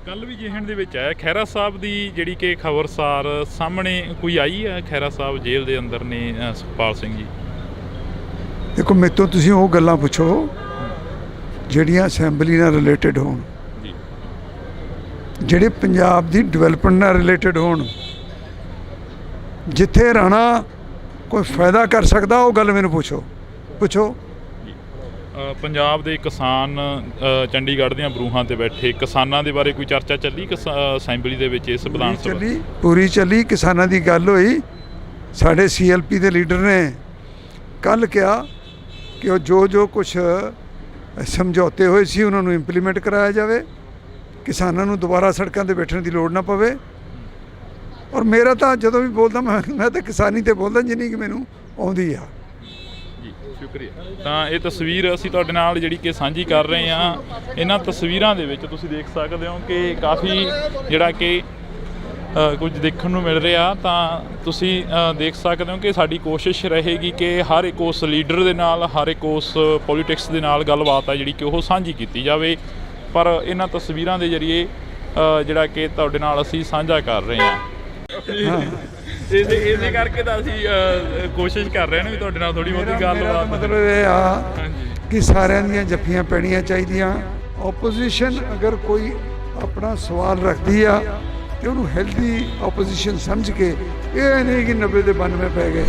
[SPEAKER 1] ਕੱਲ ਵੀ ਜਿਹਣ ਦੇ ਵਿੱਚ ਆਇਆ ਖਹਿਰਾ ਸਾਹਿਬ ਦੀ ਜਿਹੜੀ ਕਿ ਖਬਰਸਾਰ ਸਾਹਮਣੇ ਕੋਈ ਆਈ ਹੈ, ਖਹਿਰਾ ਸਾਹਿਬ ਜੇਲ੍ਹ ਦੇ ਅੰਦਰ ਨੇ ਸੁਖਪਾਲ ਸਿੰਘ ਜੀ।
[SPEAKER 2] ਦੇਖੋ ਮੇਰੇ ਤੋਂ ਤੁਸੀਂ ਉਹ ਗੱਲਾਂ ਪੁੱਛੋ ਜਿਹੜੀਆਂ ਅਸੈਂਬਲੀ ਨਾਲ ਰਿਲੇਟਡ ਹੋਣ, ਜਿਹੜੇ ਪੰਜਾਬ ਦੀ ਡਿਵੈਲਪਮੈਂਟ ਨਾਲ ਰਿਲੇਟਡ ਹੋਣ, ਜਿੱਥੇ ਰਾਣਾ ਕੋਈ ਫਾਇਦਾ ਕਰ ਸਕਦਾ ਉਹ ਗੱਲ ਮੈਨੂੰ ਪੁੱਛੋ।
[SPEAKER 1] ਪੰਜਾਬ ਦੇ ਕਿਸਾਨ ਚੰਡੀਗੜ੍ਹ ਦੀਆਂ ਬਰੂਹਾਂ ਤੇ ਬੈਠੇ ਕਿਸਾਨਾਂ ਦੇ ਬਾਰੇ ਕੋਈ ਚਰਚਾ ਚੱਲੀ ਅਸੈਂਬਲੀ ਦੇ ਵਿੱਚ? ਇਸ ਵਿਧਾਨ ਸਭਾ
[SPEAKER 2] ਪੂਰੀ ਚੱਲੀ, ਕਿਸਾਨਾਂ ਦੀ ਗੱਲ ਹੋਈ। ਸਾਡੇ CLP ਦੇ ਲੀਡਰ ਨੇ ਕੱਲ੍ਹ ਕਿਹਾ ਕਿ ਉਹ ਜੋ ਕੁਛ ਸਮਝੌਤੇ ਹੋਏ ਸੀ ਉਹਨਾਂ ਨੂੰ ਇੰਪਲੀਮੈਂਟ ਕਰਾਇਆ ਜਾਵੇ, ਕਿਸਾਨਾਂ ਨੂੰ ਦੁਬਾਰਾ ਸੜਕਾਂ 'ਤੇ ਬੈਠਣ ਦੀ ਲੋੜ ਨਾ ਪਵੇ। ਔਰ ਮੇਰਾ ਤਾਂ ਜਦੋਂ ਵੀ ਬੋਲਦਾ ਮੈਂ ਤਾਂ ਕਿਸਾਨੀ 'ਤੇ ਬੋਲਦਾ ਜਿੰਨੀ ਕਿ ਮੈਨੂੰ ਆਉਂਦੀ ਆ।
[SPEAKER 1] ਸ਼ੁਕਰੀਆ। ਤਾਂ ਇਹ ਤਸਵੀਰ ਅਸੀਂ ਤੁਹਾਡੇ ਨਾਲ ਜਿਹੜੀ ਕਿ ਸਾਂਝੀ ਕਰ ਰਹੇ ਹਾਂ। ਇਹਨਾਂ ਤਸਵੀਰਾਂ ਦੇ ਵਿੱਚ ਤੁਸੀਂ ਦੇਖ ਸਕਦੇ ਹੋ ਕਿ ਕਾਫੀ ਜਿਹੜਾ ਕਿ ਕੁਝ ਦੇਖਣ ਨੂੰ ਮਿਲ ਰਿਹਾ। ਤਾਂ ਤੁਸੀਂ ਦੇਖ ਸਕਦੇ ਹੋ ਕਿ ਸਾਡੀ ਕੋਸ਼ਿਸ਼ ਰਹੇਗੀ ਕਿ ਹਰ ਇੱਕ ਉਸ ਲੀਡਰ ਦੇ ਨਾਲ, ਹਰ ਇੱਕ ਉਸ ਪੋਲੀਟਿਕਸ ਦੇ ਨਾਲ ਗੱਲਬਾਤ ਹੈ ਜਿਹੜੀ ਕਿ ਉਹ ਸਾਂਝੀ ਕੀਤੀ ਜਾਵੇ। ਪਰ ਇਹਨਾਂ ਤਸਵੀਰਾਂ ਦੇ ਜ਼ਰੀਏ ਜਿਹੜਾ ਕਿ ਤੁਹਾਡੇ ਨਾਲ ਅਸੀਂ ਸਾਂਝਾ ਕਰ ਰਹੇ ਹਾਂ। ਇਸੇ ਕਰਕੇ ਤਾਂ ਅਸੀਂ ਕੋਸ਼ਿਸ਼ ਕਰ ਰਹੇ ਹਾਂ ਵੀ ਤੁਹਾਡੇ ਨਾਲ ਥੋੜ੍ਹੀ ਬਹੁਤੀ ਗੱਲਬਾਤ।
[SPEAKER 2] ਮਤਲਬ ਇਹ ਆ ਕਿ ਸਾਰਿਆਂ ਦੀਆਂ ਜੱਫੀਆਂ ਪੈਣੀਆਂ ਚਾਹੀਦੀਆਂ। ਓਪੋਜੀਸ਼ਨ ਅਗਰ ਕੋਈ ਆਪਣਾ ਸਵਾਲ ਰੱਖਦੀ ਆ ਤੇ ਉਹਨੂੰ ਹੈਲਦੀ ਓਪੋਜੀਸ਼ਨ ਸਮਝ ਕੇ, ਇਹ ਨਹੀਂ ਕਿ 90 ਦੇ 92 ਪੈ ਗਏ।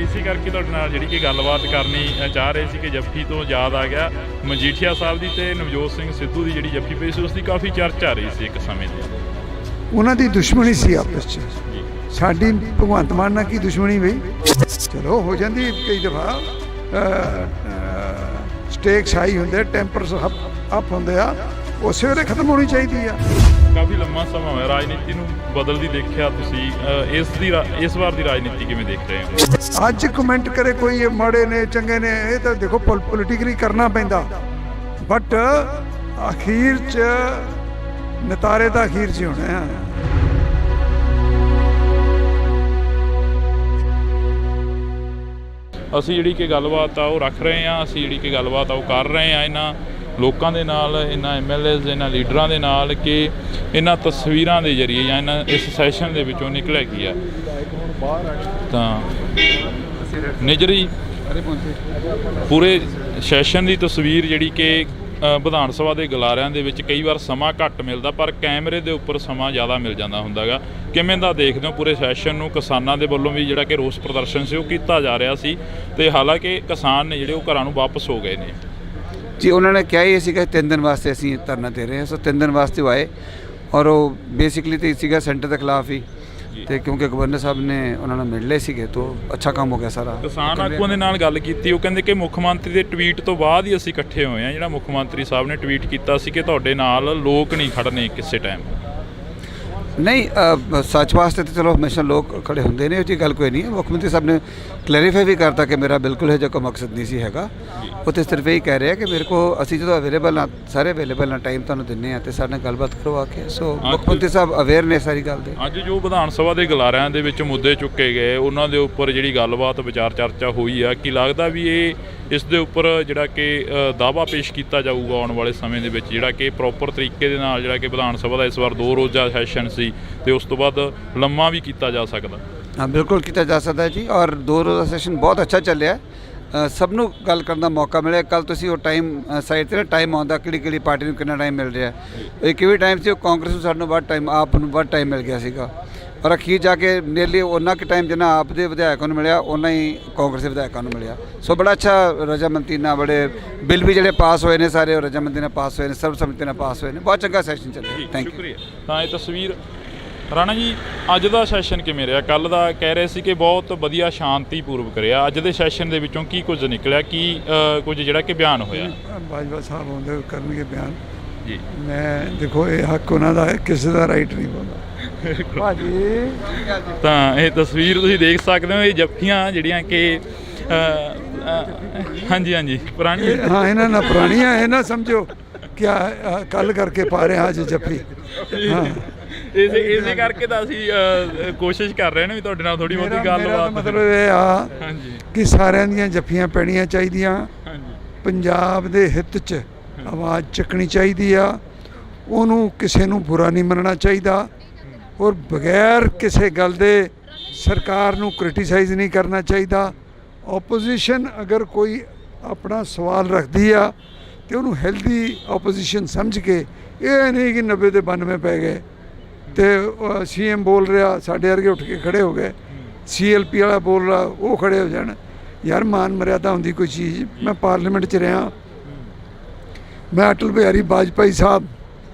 [SPEAKER 1] ਇਸੇ ਕਰਕੇ ਤੁਹਾਡੇ ਨਾਲ ਜਿਹੜੀ ਕਿ ਗੱਲਬਾਤ ਕਰਨੀ ਚਾਹ ਰਹੇ ਸੀ ਕਿ ਜੱਫੀ ਤੋਂ ਯਾਦ ਆ ਗਿਆ ਮਜੀਠੀਆ ਸਾਹਿਬ ਦੀ ਤੇ ਨਵਜੋਤ ਸਿੰਘ ਸਿੱਧੂ ਦੀ ਜਿਹੜੀ ਜੱਫੀ ਪਈ ਸੀ ਉਸ ਦੀ ਕਾਫੀ ਚਰਚਾ ਆ ਰਹੀ ਸੀ ਇੱਕ ਸਮੇਂ ਦੀ। ਉਹਨਾਂ ਦੀ ਦੁਸ਼ਮਣੀ ਸੀ ਆਪਸ 'ਚ, ਸਾਡੀ ਭਗਵੰਤ ਮਾਨ ਨਾਲ ਕੀ ਦੁਸ਼ਮਣੀ ਬਈ? ਚਲੋ ਹੋ ਜਾਂਦੀ ਕਈ ਦਫਾ, ਸਟੇਕਸ ਹਾਈ ਹੁੰਦੇ, ਟੈਂਪਰਸ ਅਪ ਹੁੰਦੇ ਆ, ਉਸੇ ਵੇਲੇ ਖਤਮ ਹੋਣੀ ਚਾਹੀਦੀ ਆ। ਕਾਫੀ ਲੰਮਾ ਸਮਾਂ ਹੋਇਆ ਰਾਜਨੀਤੀ ਨੂੰ ਬਦਲਦੀ ਦੇਖਿਆ ਤੁਸੀਂ, ਇਸ ਵਾਰ ਦੀ ਰਾਜਨੀਤੀ ਕਿਵੇਂ ਦੇਖ ਰਹੇ ਹੋ?
[SPEAKER 2] ਅੱਜ ਕਮੈਂਟ ਕਰੇ ਕੋਈ ਇਹ ਮਾੜੇ ਨੇ ਚੰਗੇ ਨੇ, ਇਹ ਤਾਂ ਦੇਖੋ ਪੋਲੀਟੀਕਲੀ ਕਰਨਾ ਪੈਂਦਾ, ਬਟ ਅਖੀਰ 'ਚ ਨਤਾਰੇ ਤਾਂ ਅਖੀਰ 'ਚ ਹੋਣੇ ਆ।
[SPEAKER 1] ਅਸੀਂ ਜਿਹੜੀ ਕਿ ਗੱਲਬਾਤ ਆ ਉਹ ਰੱਖ ਰਹੇ ਹਾਂ, ਅਸੀਂ ਜਿਹੜੀ ਕਿ ਗੱਲਬਾਤ ਆ ਉਹ ਕਰ ਰਹੇ ਹਾਂ ਇਹਨਾਂ ਲੋਕਾਂ ਦੇ ਨਾਲ, ਇਹਨਾਂ MLAs, ਇਹਨਾਂ ਲੀਡਰਾਂ ਦੇ ਨਾਲ ਕਿ ਇਹਨਾਂ ਤਸਵੀਰਾਂ ਦੇ ਜ਼ਰੀਏ ਜਾਂ ਇਸ ਸੈਸ਼ਨ ਦੇ ਵਿੱਚੋਂ ਨਿਕਲਿਆ ਕੀ ਆ। ਤਾਂ ਨਿਜਰੀ ਪੂਰੇ ਸੈਸ਼ਨ ਦੀ ਤਸਵੀਰ ਜਿਹੜੀ ਕਿ ਵਿਧਾਨ ਸਭਾ ਦੇ ਗਲਾਰਿਆਂ ਦੇ ਵਿੱਚ ਕਈ ਵਾਰ ਸਮਾਂ ਘੱਟ ਮਿਲਦਾ, ਪਰ ਕੈਮਰੇ ਦੇ ਉੱਪਰ ਸਮਾਂ ਜ਼ਿਆਦਾ ਮਿਲ ਜਾਂਦਾ ਹੁੰਦਾ ਗਾ। ਕਿਵੇਂ ਦਾ ਦੇਖਦੇ ਹੋ ਪੂਰੇ ਸੈਸ਼ਨ ਨੂੰ? ਕਿਸਾਨਾਂ ਦੇ ਵੱਲੋਂ ਵੀ ਜਿਹੜਾ ਕਿ ਰੋਸ ਪ੍ਰਦਰਸ਼ਨ ਸੀ ਉਹ ਕੀਤਾ ਜਾ ਰਿਹਾ ਸੀ, ਤੇ ਹਾਲਾਂਕਿ ਕਿਸਾਨ ਨੇ ਜਿਹੜੇ ਉਹ ਘਰਾਂ ਨੂੰ ਵਾਪਸ ਹੋ ਗਏ ਨੇ।
[SPEAKER 3] ਜੀ ਉਹਨਾਂ ਨੇ ਕਿਹਾ ਹੀ ਸੀਗਾ 3 ਦਿਨ ਵਾਸਤੇ ਅਸੀਂ ਧਰਨਾ ਦੇ ਰਹੇ ਹਾਂ, ਸੋ 3 ਦਿਨ ਵਾਸਤੇ ਉਹ ਆਏ, ਔਰ ਉਹ ਬੇਸਿਕਲੀ ਤਾਂ ਸੀਗਾ ਸੈਂਟਰ ਦੇ ਖਿਲਾਫ ਹੀ, ਤੇ ਕਿਉਂਕਿ ਗਵਰਨਰ ਸਾਹਿਬ ਨੇ ਉਹਨਾਂ ਨੂੰ ਮਿਲ ਲਏ ਸੀਗੇ ਤਾਂ ਅੱਛਾ ਕੰਮ ਹੋ ਗਿਆ ਸਾਰਾ।
[SPEAKER 1] ਕਿਸਾਨ ਆਗੂਆਂ ਦੇ ਨਾਲ ਗੱਲ ਕੀਤੀ, ਉਹ ਕਹਿੰਦੇ ਕਿ ਮੁੱਖ ਮੰਤਰੀ ਦੇ ਟਵੀਟ ਤੋਂ ਬਾਅਦ ਹੀ ਅਸੀਂ ਇਕੱਠੇ ਹੋਏ ਹਾਂ। ਜਿਹੜਾ ਮੁੱਖ ਮੰਤਰੀ ਸਾਹਿਬ ਨੇ ਟਵੀਟ ਕੀਤਾ ਸੀ ਕਿ ਤੁਹਾਡੇ ਨਾਲ ਲੋਕ ਨਹੀਂ ਖੜਨੇ ਕਿਸੇ ਟਾਈਮ।
[SPEAKER 3] ਨਹੀਂ ਸੱਚ ਵਾਸਤੇ ਤਾਂ ਚਲੋ ਹਮੇਸ਼ਾ ਲੋਕ ਖੜੇ ਹੁੰਦੇ ਨੇ, ਇਹ 'ਚ ਗੱਲ ਕੋਈ ਨਹੀਂ ਹੈ। ਮੁੱਖ ਮੰਤਰੀ ਸਾਹਿਬ ਨੇ ਕਲੈਰੀਫਾਈ ਵੀ ਕਰਤਾ ਕਿ ਮੇਰਾ ਬਿਲਕੁਲ ਇਹ ਜਿਹਾ ਕੋਈ ਮਕਸਦ ਨਹੀਂ ਸੀ ਹੈਗਾ। ਉਹ ਤਾਂ ਸਿਰਫ ਇਹ ਕਹਿ ਰਹੇ ਆ ਕਿ ਮੇਰੇ ਕੋ ਅਸੀਂ ਜਦੋਂ ਅਵੇਲੇਬਲ ਹਾਂ, ਸਾਰੇ ਅਵੇਲੇਬਲ ਹਾਂ, ਟਾਈਮ ਤੁਹਾਨੂੰ ਦਿੰਦੇ ਹਾਂ ਅਤੇ ਸਾਡੇ ਨਾਲ ਗੱਲਬਾਤ ਕਰੋ ਆ ਕੇ। ਸੋ ਮੁੱਖ ਮੰਤਰੀ ਸਾਹਿਬ ਅਵੇਅਰ ਨੇ ਸਾਰੀ ਗੱਲ ਦੇ।
[SPEAKER 1] ਅੱਜ ਜੋ ਵਿਧਾਨ ਸਭਾ ਦੇ ਗਲਾਰਿਆਂ ਦੇ ਵਿੱਚ ਮੁੱਦੇ ਚੁੱਕੇ ਗਏ, ਉਹਨਾਂ ਦੇ ਉੱਪਰ ਜਿਹੜੀ ਗੱਲਬਾਤ ਵਿਚਾਰ ਚਰਚਾ ਹੋਈ ਆ, ਕੀ ਲੱਗਦਾ ਵੀ ਇਸ ਦੇ ਉੱਪਰ ਜਿਹੜਾ ਕਿ ਦਾਅਵਾ ਪੇਸ਼ ਕੀਤਾ ਜਾਊਗਾ ਆਉਣ ਵਾਲੇ ਸਮੇਂ ਦੇ ਵਿੱਚ, ਜਿਹੜਾ ਕਿ ਪ੍ਰੋਪਰ ਤਰੀਕੇ ਦੇ ਨਾਲ ਜਿਹੜਾ ਕਿ ਵਿਧਾਨ ਸਭਾ ਦਾ ਇਸ ਵਾਰ 2 ਰੋਜ਼ਾ ਸੈਸ਼ਨ ਸੀ ਤੇ ਉਸ ਤੋਂ ਬਾਅਦ ਲੰਮਾ ਵੀ ਕੀਤਾ ਜਾ ਸਕਦਾ?
[SPEAKER 3] ਹਾਂ, ਬਿਲਕੁਲ ਕੀਤਾ ਜਾ ਸਕਦਾ ਹੈ ਜੀ। ਔਰ 2 ਰੋਜ਼ਾ ਸੈਸ਼ਨ ਬਹੁਤ ਅੱਛਾ ਚੱਲਿਆ। ਸਭ ਨੂੰ ਗੱਲ ਕਰਨ ਦਾ ਮੌਕਾ ਮਿਲਿਆ। ਕੱਲ ਤੁਸੀਂ ਉਹ ਟਾਈਮ ਸਾਈਡ 'ਤੇ ਨਾ ਟਾਈਮ ਆਉਂਦਾ ਕਿਹੜੀ ਪਾਰਟੀ ਨੂੰ ਕਿੰਨਾ ਟਾਈਮ ਮਿਲ ਰਿਹਾ। ਇੱਕ ਵੀ ਟਾਈਮ ਸੀ ਉਹ ਕਾਂਗਰਸ ਨੂੰ ਸਾਨੂੰ ਵੱਧ ਟਾਈਮ, ਆਪ ਨੂੰ ਵੱਧ ਟਾਈਮ ਮਿਲ ਗਿਆ ਸੀਗਾ। ਔਰ ਅਖੀਰ ਜਾ ਕੇ ਨੀਅਰਲੀ ਉਹਨਾਂ ਕੁ ਟਾਈਮ ਜਿੰਨਾ ਆਪ ਦੇ ਵਿਧਾਇਕਾਂ ਨੂੰ ਮਿਲਿਆ, ਉਹਨਾਂ ਹੀ ਕਾਂਗਰਸ ਦੇ ਵਿਧਾਇਕਾਂ ਨੂੰ ਮਿਲਿਆ। ਸੋ ਬੜਾ ਅੱਛਾ ਰਜਾਮੰਦੀ ਨਾਲ ਬੜੇ ਬਿੱਲ ਵੀ ਜਿਹੜੇ ਪਾਸ ਹੋਏ ਨੇ ਸਾਰੇ ਉਹ ਰਜਾਮੰਦੀ ਨਾਲ ਪਾਸ ਹੋਏ ਨੇ, ਸਰਬਸੰਮਤੀ ਨਾਲ ਪਾਸ ਹੋਏ ਨੇ। ਬਹੁਤ ਚੰਗਾ ਸੈਸ਼ਨ ਚੱਲਿਆ। Thank you.
[SPEAKER 1] ਸ਼ੁਕਰੀਆ। ਤਾਂ ਇਹ ਤਸਵੀਰ ਰਾਣਾ ਜੀ, ਅੱਜ ਦਾ ਸੈਸ਼ਨ ਕਿਵੇਂ ਰਿਹਾ? ਕੱਲ ਦਾ ਕਹਿ ਰਹੇ ਸੀ ਕਿ ਬਹੁਤ ਵਧੀਆ ਸ਼ਾਂਤੀਪੂਰਵਕ ਰਿਹਾ। ਅੱਜ ਦੇ ਸੈਸ਼ਨ ਦੇ ਵਿੱਚੋਂ ਕੀ ਕੁਝ ਨਿਕਲਿਆ, ਕੀ ਕੁਝ ਜਿਹੜਾ ਕਿ ਬਿਆਨ ਹੋਇਆ?
[SPEAKER 2] ਬਾਜਵਾ ਸਾਹਿਬ ਆਉਂਦੇ ਕਰਨਗੇ ਬਿਆਨ
[SPEAKER 1] ਜੀ।
[SPEAKER 2] ਮੈਂ ਦੇਖੋ ਇਹ ਹੱਕ ਉਹਨਾਂ ਦਾ ਹੈ, ਕਿਸੇ ਦਾ ਰਾਈਟ ਨਹੀਂ ਬੋਲਦਾ ਭਾਜੀ।
[SPEAKER 1] ਤਾਂ ਇਹ ਤਸਵੀਰ ਤੁਸੀਂ ਦੇਖ ਸਕਦੇ ਹੋ, ਇਹ ਜੱਫੀਆਂ ਜਿਹੜੀਆਂ ਕਿ ਹਾਂਜੀ ਪੁਰਾਣੀ,
[SPEAKER 2] ਹਾਂ ਇਹਨਾਂ ਨਾਲ ਪੁਰਾਣੀਆਂ ਇਹ ਨਾ ਸਮਝੋ ਕਿ ਕੱਲ ਕਰਕੇ ਪਾ ਰਹੇ ਅੱਜ ਜੱਫੀ। ਹਾਂ,
[SPEAKER 1] ਇਸੇ ਕਰਕੇ ਤਾਂ ਅਸੀਂ ਕੋਸ਼ਿਸ਼ ਕਰ ਰਹੇ ਨੇ ਵੀ ਤੁਹਾਡੇ ਨਾਲ ਥੋੜੀ ਬਹੁਤੀ ਗੱਲਬਾਤ।
[SPEAKER 2] ਮਤਲਬ ਇਹ ਆ ਕਿ ਸਾਰਿਆਂ ਦੀਆਂ ਜੱਫੀਆਂ ਪੈਣੀਆਂ ਚਾਹੀਦੀਆਂ। ਪੰਜਾਬ ਦੇ ਹਿੱਤ 'ਚ ਆਵਾਜ਼ ਚੱਕਣੀ ਚਾਹੀਦੀ ਆ। ਉਹਨੂੰ ਕਿਸੇ ਨੂੰ ਬੁਰਾ ਨਹੀਂ ਮੰਨਣਾ ਚਾਹੀਦਾ ਔਰ ਬਗੈਰ ਕਿਸੇ ਗੱਲ ਦੇ ਸਰਕਾਰ ਨੂੰ ਕ੍ਰਿਟੀਸਾਈਜ਼ ਨਹੀਂ ਕਰਨਾ ਚਾਹੀਦਾ। ਓਪੋਜੀਸ਼ਨ ਅਗਰ ਕੋਈ ਆਪਣਾ ਸਵਾਲ ਰੱਖਦੀ ਆ ਤੇ ਉਹਨੂੰ ਹੈਲਦੀ ਓਪੋਜੀਸ਼ਨ ਸਮਝ ਕੇ, ਇਹ ਨਹੀਂ ਕਿ 90 ਤੇ 92 ਪੈ ਗਏ ਤੇ CM ਬੋਲ ਰਿਹਾ ਸਾਡੇ ਵਰਗੇ ਉੱਠ ਕੇ ਖੜੇ ਹੋ ਗਏ, CLP ਵਾਲਾ ਬੋਲ ਰਿਹਾ ਉਹ ਖੜੇ ਹੋ ਜਾਣ। ਯਾਰ ਮਾਨ ਮਰਿਆਦਾ ਹੁੰਦੀ ਕੋਈ ਚੀਜ਼। ਮੈਂ ਪਾਰਲੀਮੈਂਟ 'ਚ ਰਿਹਾ, ਮੈਂ ਅਟਲ ਬਿਹਾਰੀ ਵਾਜਪਾਈ ਸਾਹਿਬ,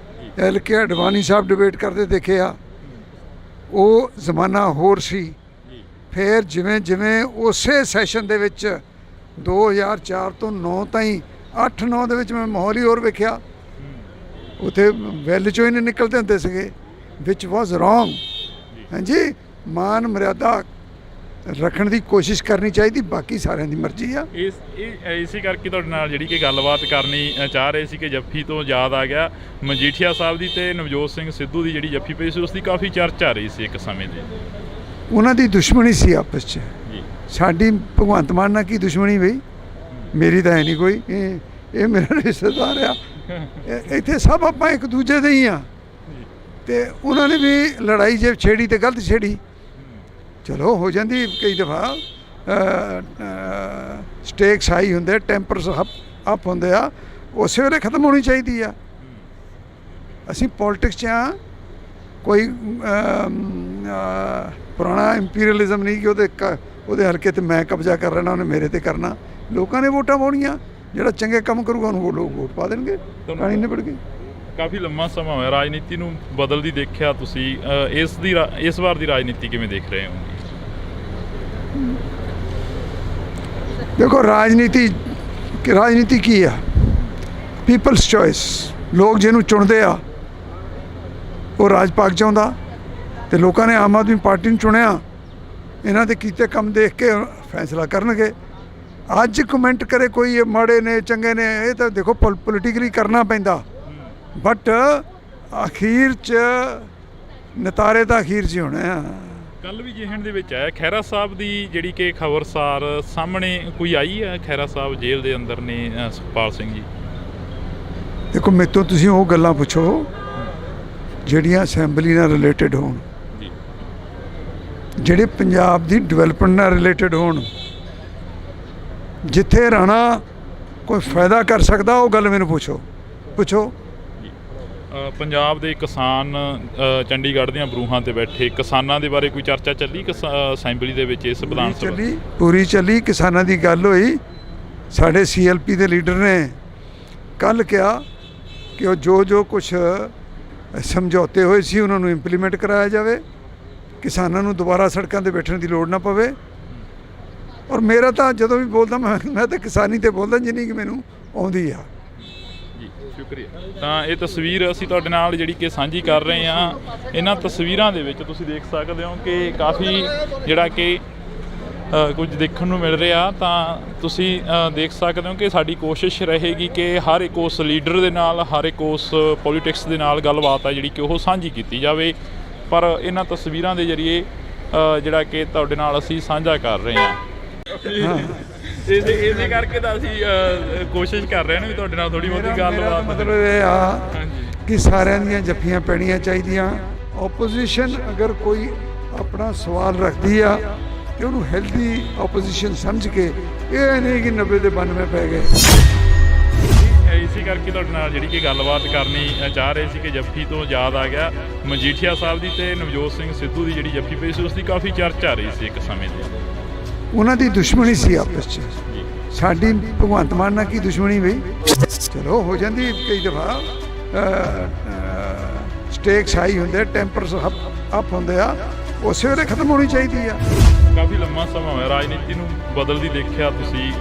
[SPEAKER 2] LK ਅਡਵਾਨੀ ਸਾਹਿਬ ਡਿਬੇਟ ਕਰਦੇ ਦੇਖੇ ਆ। ਉਹ ਜ਼ਮਾਨਾ ਹੋਰ ਸੀ। ਫਿਰ ਜਿਵੇਂ ਜਿਵੇਂ ਉਸੇ ਸੈਸ਼ਨ ਦੇ ਵਿੱਚ 2004 ਤੋਂ 9 ਤਾਈਂ 8-9 ਦੇ ਵਿੱਚ ਮੈਂ ਮਾਹੌਲ ਹੀ ਹੋਰ ਵੇਖਿਆ। ਉੱਥੇ ਵੈਲ 'ਚੋਂ ਹੀ ਨਹੀਂ ਨਿਕਲਦੇ ਹੁੰਦੇ ਸੀਗੇ, ਵਿਚ ਵਾਜ਼ ਰੋਂਗ। ਹਾਂਜੀ, ਮਾਨ ਮਰਿਆਦਾ ਰੱਖਣ ਦੀ ਕੋਸ਼ਿਸ਼ ਕਰਨੀ ਚਾਹੀਦੀ, ਬਾਕੀ ਸਾਰਿਆਂ ਦੀ ਮਰਜ਼ੀ ਆ।
[SPEAKER 1] ਇਸੇ ਕਰਕੇ ਤੁਹਾਡੇ ਨਾਲ ਜਿਹੜੀ ਕਿ ਗੱਲਬਾਤ ਕਰਨੀ ਚਾਹ ਰਹੇ ਸੀ ਕਿ ਜੱਫੀ ਤੋਂ ਯਾਦ ਆ ਗਿਆ, ਮਜੀਠੀਆ ਸਾਹਿਬ ਦੀ ਤੇ ਨਵਜੋਤ ਸਿੰਘ ਸਿੱਧੂ ਦੀ ਜਿਹੜੀ ਜੱਫੀ ਪਈ ਸੀ ਉਸ ਦੀ ਕਾਫੀ ਚਰਚਾ ਰਹੀ ਸੀ ਇੱਕ ਸਮੇਂ ਦੀ।
[SPEAKER 2] ਉਹਨਾਂ ਦੀ ਦੁਸ਼ਮਣੀ ਸੀ ਆਪਸ 'ਚ। ਸਾਡੀ ਭਗਵੰਤ ਮਾਨ ਨਾਲ ਕੀ ਦੁਸ਼ਮਣੀ ਬਈ? ਮੇਰੀ ਤਾਂ ਹੈ ਨਹੀਂ ਕੋਈ। ਇਹ ਮੇਰਾ ਰਿਸ਼ਤੇਦਾਰ ਆ। ਇੱਥੇ ਸਭ ਆਪਾਂ ਇੱਕ ਦੂਜੇ ਦੇ ਹੀ ਆ। ਤੇ ਉਹਨਾਂ ਨੇ ਵੀ ਲੜਾਈ ਜੇ ਛੇੜੀ ਤੇ ਗਲਤ ਛੇੜੀ, ਚਲੋ ਹੋ ਜਾਂਦੀ ਕਈ ਦਫਾ। ਸਟੇਕਸ ਹਾਈ ਹੁੰਦੇ, ਟੈਂਪਰਸ ਅਪ ਹੁੰਦੇ ਆ, ਉਸੇ ਵੇਲੇ ਖਤਮ ਹੋਣੀ ਚਾਹੀਦੀ ਆ। ਅਸੀਂ ਪੋਲੀਟਿਕਸ 'ਚ ਆ, ਕੋਈ ਪੁਰਾਣਾ ਇੰਪੀਰੀਅਲਿਜ਼ਮ ਨਹੀਂ ਕਿ ਉਹਦੇ ਹਲਕੇ 'ਤੇ ਮੈਂ ਕਬਜ਼ਾ ਕਰ ਲੈਣਾ, ਉਹਨੇ ਮੇਰੇ 'ਤੇ ਕਰਨਾ। ਲੋਕਾਂ ਨੇ ਵੋਟਾਂ ਪਾਉਣੀਆਂ, ਜਿਹੜਾ ਚੰਗੇ ਕੰਮ ਕਰੂਗਾ ਉਹਨੂੰ ਲੋਕ ਵੋਟ ਪਾ ਦੇਣਗੇ, ਕਹਾਣੀ ਨਿਬੜ ਗਈ।
[SPEAKER 1] ਕਾਫੀ ਲੰਮਾ ਸਮਾਂ ਹੋਇਆ ਰਾਜਨੀਤੀ ਨੂੰ ਬਦਲਦੀ ਦੇਖਿਆ ਤੁਸੀਂ, ਇਸ ਵਾਰ ਦੀ ਰਾਜਨੀਤੀ ਕਿਵੇਂ ਦੇਖ ਰਹੇ ਹੋ?
[SPEAKER 2] ਦੇਖੋ ਰਾਜਨੀਤੀ ਕੀ ਆ? People's choice. ਲੋਕ ਜਿਹਨੂੰ ਚੁਣਦੇ ਆ ਉਹ ਰਾਜ ਪਾਕ ਚਾਹੁੰਦਾ, ਤੇ ਲੋਕਾਂ ਨੇ ਆਮ ਆਦਮੀ ਪਾਰਟੀ ਨੂੰ ਚੁਣਿਆ। ਇਹਨਾਂ ਦੇ ਕੀਤੇ ਕੰਮ ਦੇਖ ਕੇ ਫੈਸਲਾ ਕਰਨਗੇ। ਅੱਜ ਕਮੈਂਟ ਕਰੇ ਕੋਈ ਇਹ ਮਾੜੇ ਨੇ ਚੰਗੇ ਨੇ, ਇਹ ਤਾਂ ਦੇਖੋ ਪੋਲੀਟੀਕਲੀ ਕਰਨਾ ਪੈਂਦਾ, ਬਟ ਅਖੀਰ 'ਚ ਨਤਾਰੇ ਤਾਂ ਅਖੀਰ 'ਚ ਹੀ ਹੋਣੇ ਆ।
[SPEAKER 1] ਕੱਲ ਵੀ ਜਿਹਣ ਦੇ ਵਿੱਚ ਆਇਆ ਖਹਿਰਾ ਸਾਹਿਬ ਦੀ ਜਿਹੜੀ ਕਿ ਖਬਰਸਾਰ ਸਾਹਮਣੇ ਕੋਈ ਆਈ ਹੈ, ਖਹਿਰਾ ਸਾਹਿਬ ਜੇਲ੍ਹ ਦੇ ਅੰਦਰ ਨੇ ਸੁਖਪਾਲ ਸਿੰਘ ਜੀ।
[SPEAKER 2] ਦੇਖੋ ਮੇਰੇ ਤੋਂ ਤੁਸੀਂ ਉਹ ਗੱਲਾਂ ਪੁੱਛੋ ਜਿਹੜੀਆਂ ਅਸੈਂਬਲੀ ਨਾਲ ਰਿਲੇਟਡ ਹੋਣ, ਜਿਹੜੇ ਪੰਜਾਬ ਦੀ ਡਿਵੈਲਪਮੈਂਟ ਨਾਲ ਰਿਲੇਟਡ ਹੋਣ। ਜਿੱਥੇ ਰਾਣਾ ਕੋਈ ਫਾਇਦਾ ਕਰ ਸਕਦਾ ਉਹ ਗੱਲ ਮੈਨੂੰ ਪੁੱਛੋ।
[SPEAKER 1] ਪੰਜਾਬ ਦੇ ਕਿਸਾਨ ਚੰਡੀਗੜ੍ਹ ਦੀਆਂ ਬਰੂਹਾਂ ਤੇ ਬੈਠੇ ਕਿਸਾਨਾਂ ਦੇ ਬਾਰੇ ਕੋਈ ਚਰਚਾ ਚੱਲੀ ਅਸੈਂਬਲੀ ਦੇ ਵਿੱਚ? ਇਸ ਵਿਧਾਨ ਸਭਾ
[SPEAKER 2] ਪੂਰੀ ਚੱਲੀ, ਕਿਸਾਨਾਂ ਦੀ ਗੱਲ ਹੋਈ। ਸਾਡੇ CLP ਦੇ ਲੀਡਰ ਨੇ ਕੱਲ੍ਹ ਕਿਹਾ ਕਿ ਉਹ ਜੋ ਕੁਛ ਸਮਝੌਤੇ ਹੋਏ ਸੀ ਉਹਨਾਂ ਨੂੰ ਇੰਪਲੀਮੈਂਟ ਕਰਾਇਆ ਜਾਵੇ, ਕਿਸਾਨਾਂ ਨੂੰ ਦੁਬਾਰਾ ਸੜਕਾਂ 'ਤੇ ਬੈਠਣ ਦੀ ਲੋੜ ਨਾ ਪਵੇ। ਔਰ ਮੇਰਾ ਤਾਂ ਜਦੋਂ ਵੀ ਬੋਲਦਾ ਮੈਂ ਤਾਂ ਕਿਸਾਨੀ 'ਤੇ ਬੋਲਦਾ ਜਿੰਨੀ ਕਿ ਮੈਨੂੰ ਆਉਂਦੀ ਆ।
[SPEAKER 1] ਸ਼ੁਕਰੀਆ। ਤਾਂ ਇਹ ਤਸਵੀਰ ਅਸੀਂ ਤੁਹਾਡੇ ਨਾਲ ਜਿਹੜੀ ਕਿ ਸਾਂਝੀ ਕਰ ਰਹੇ ਹਾਂ। ਇਹਨਾਂ ਤਸਵੀਰਾਂ ਦੇ ਵਿੱਚ ਤੁਸੀਂ ਦੇਖ ਸਕਦੇ ਹੋ ਕਿ ਕਾਫੀ ਜਿਹੜਾ ਕਿ ਕੁਝ ਦੇਖਣ ਨੂੰ ਮਿਲ ਰਿਹਾ। ਤਾਂ ਤੁਸੀਂ ਦੇਖ ਸਕਦੇ ਹੋ ਕਿ ਸਾਡੀ ਕੋਸ਼ਿਸ਼ ਰਹੇਗੀ ਕਿ ਹਰ ਇੱਕ ਉਸ ਲੀਡਰ ਦੇ ਨਾਲ, ਹਰ ਇੱਕ ਉਸ ਪੋਲੀਟਿਕਸ ਦੇ ਨਾਲ ਗੱਲਬਾਤ ਹੈ ਜਿਹੜੀ ਕਿ ਉਹ ਸਾਂਝੀ ਕੀਤੀ ਜਾਵੇ। ਪਰ ਇਹਨਾਂ ਤਸਵੀਰਾਂ ਦੇ ਜ਼ਰੀਏ ਜਿਹੜਾ ਕਿ ਤੁਹਾਡੇ ਨਾਲ ਅਸੀਂ ਸਾਂਝਾ ਕਰ ਰਹੇ ਹਾਂ। ਇਸੇ ਕਰਕੇ ਤਾਂ ਅਸੀਂ ਕੋਸ਼ਿਸ਼ ਕਰ ਰਹੇ ਹਾਂ ਵੀ ਤੁਹਾਡੇ ਨਾਲ ਥੋੜੀ ਬਹੁਤੀ ਗੱਲਬਾਤ।
[SPEAKER 2] ਮਤਲਬ ਇਹ ਆ ਕਿ ਸਾਰਿਆਂ ਦੀਆਂ ਜੱਫੀਆਂ ਪੈਣੀਆਂ ਚਾਹੀਦੀਆਂ। ਆਪੋਜੀਸ਼ਨ ਅਗਰ ਕੋਈ ਆਪਣਾ ਸਵਾਲ ਰੱਖਦੀ ਆ ਤੇ ਉਹਨੂੰ ਹੈਲਦੀ ਆਪੋਜੀਸ਼ਨ ਸਮਝ ਕੇ, ਇਹ ਨਹੀਂ ਕਿ 90 ਦੇ 92 ਪੈ ਗਏ।
[SPEAKER 1] ਇਸੇ ਕਰਕੇ ਤੁਹਾਡੇ ਨਾਲ ਜਿਹੜੀ ਕਿ ਗੱਲਬਾਤ ਕਰਨੀ ਚਾਹ ਰਹੇ ਸੀ ਕਿ ਜੱਫੀ ਤੋਂ ਯਾਦ ਆ ਗਿਆ ਮਜੀਠੀਆ ਸਾਹਿਬ ਦੀ ਤੇ ਨਵਜੋਤ ਸਿੰਘ ਸਿੱਧੂ ਦੀ ਜਿਹੜੀ ਜੱਫੀ ਪਈ ਸੀ, ਉਸ ਦੀ ਕਾਫੀ ਚਰਚਾ ਰਹੀ ਸੀ ਇੱਕ ਸਮੇਂ ਤੇ। ਉਹਨਾਂ
[SPEAKER 2] ਦੀ ਦੁਸ਼ਮਣੀ ਸੀ ਆਪਸ 'ਚ। ਸਾਡੀ ਭਗਵੰਤ ਮਾਨ ਨਾਲ ਕੀ ਦੁਸ਼ਮਣੀ ਬਈ? ਚਲੋ ਹੋ ਜਾਂਦੀ ਕਈ ਦਫਾ, ਸਟੇਕਸ ਹਾਈ ਹੁੰਦੇ, ਟੈਂਪਰਸ ਅਪ ਹੁੰਦੇ ਆ, ਉਸੇ ਵੇਲੇ ਖਤਮ ਹੋਣੀ ਚਾਹੀਦੀ ਆ।
[SPEAKER 1] ਕਾਫੀ ਲੰਮਾ ਸਮਾਂ ਹੋਇਆ ਰਾਜਨੀਤੀ ਨੂੰ ਬਦਲਦੀ ਦੇਖਿਆ ਤੁਸੀਂ,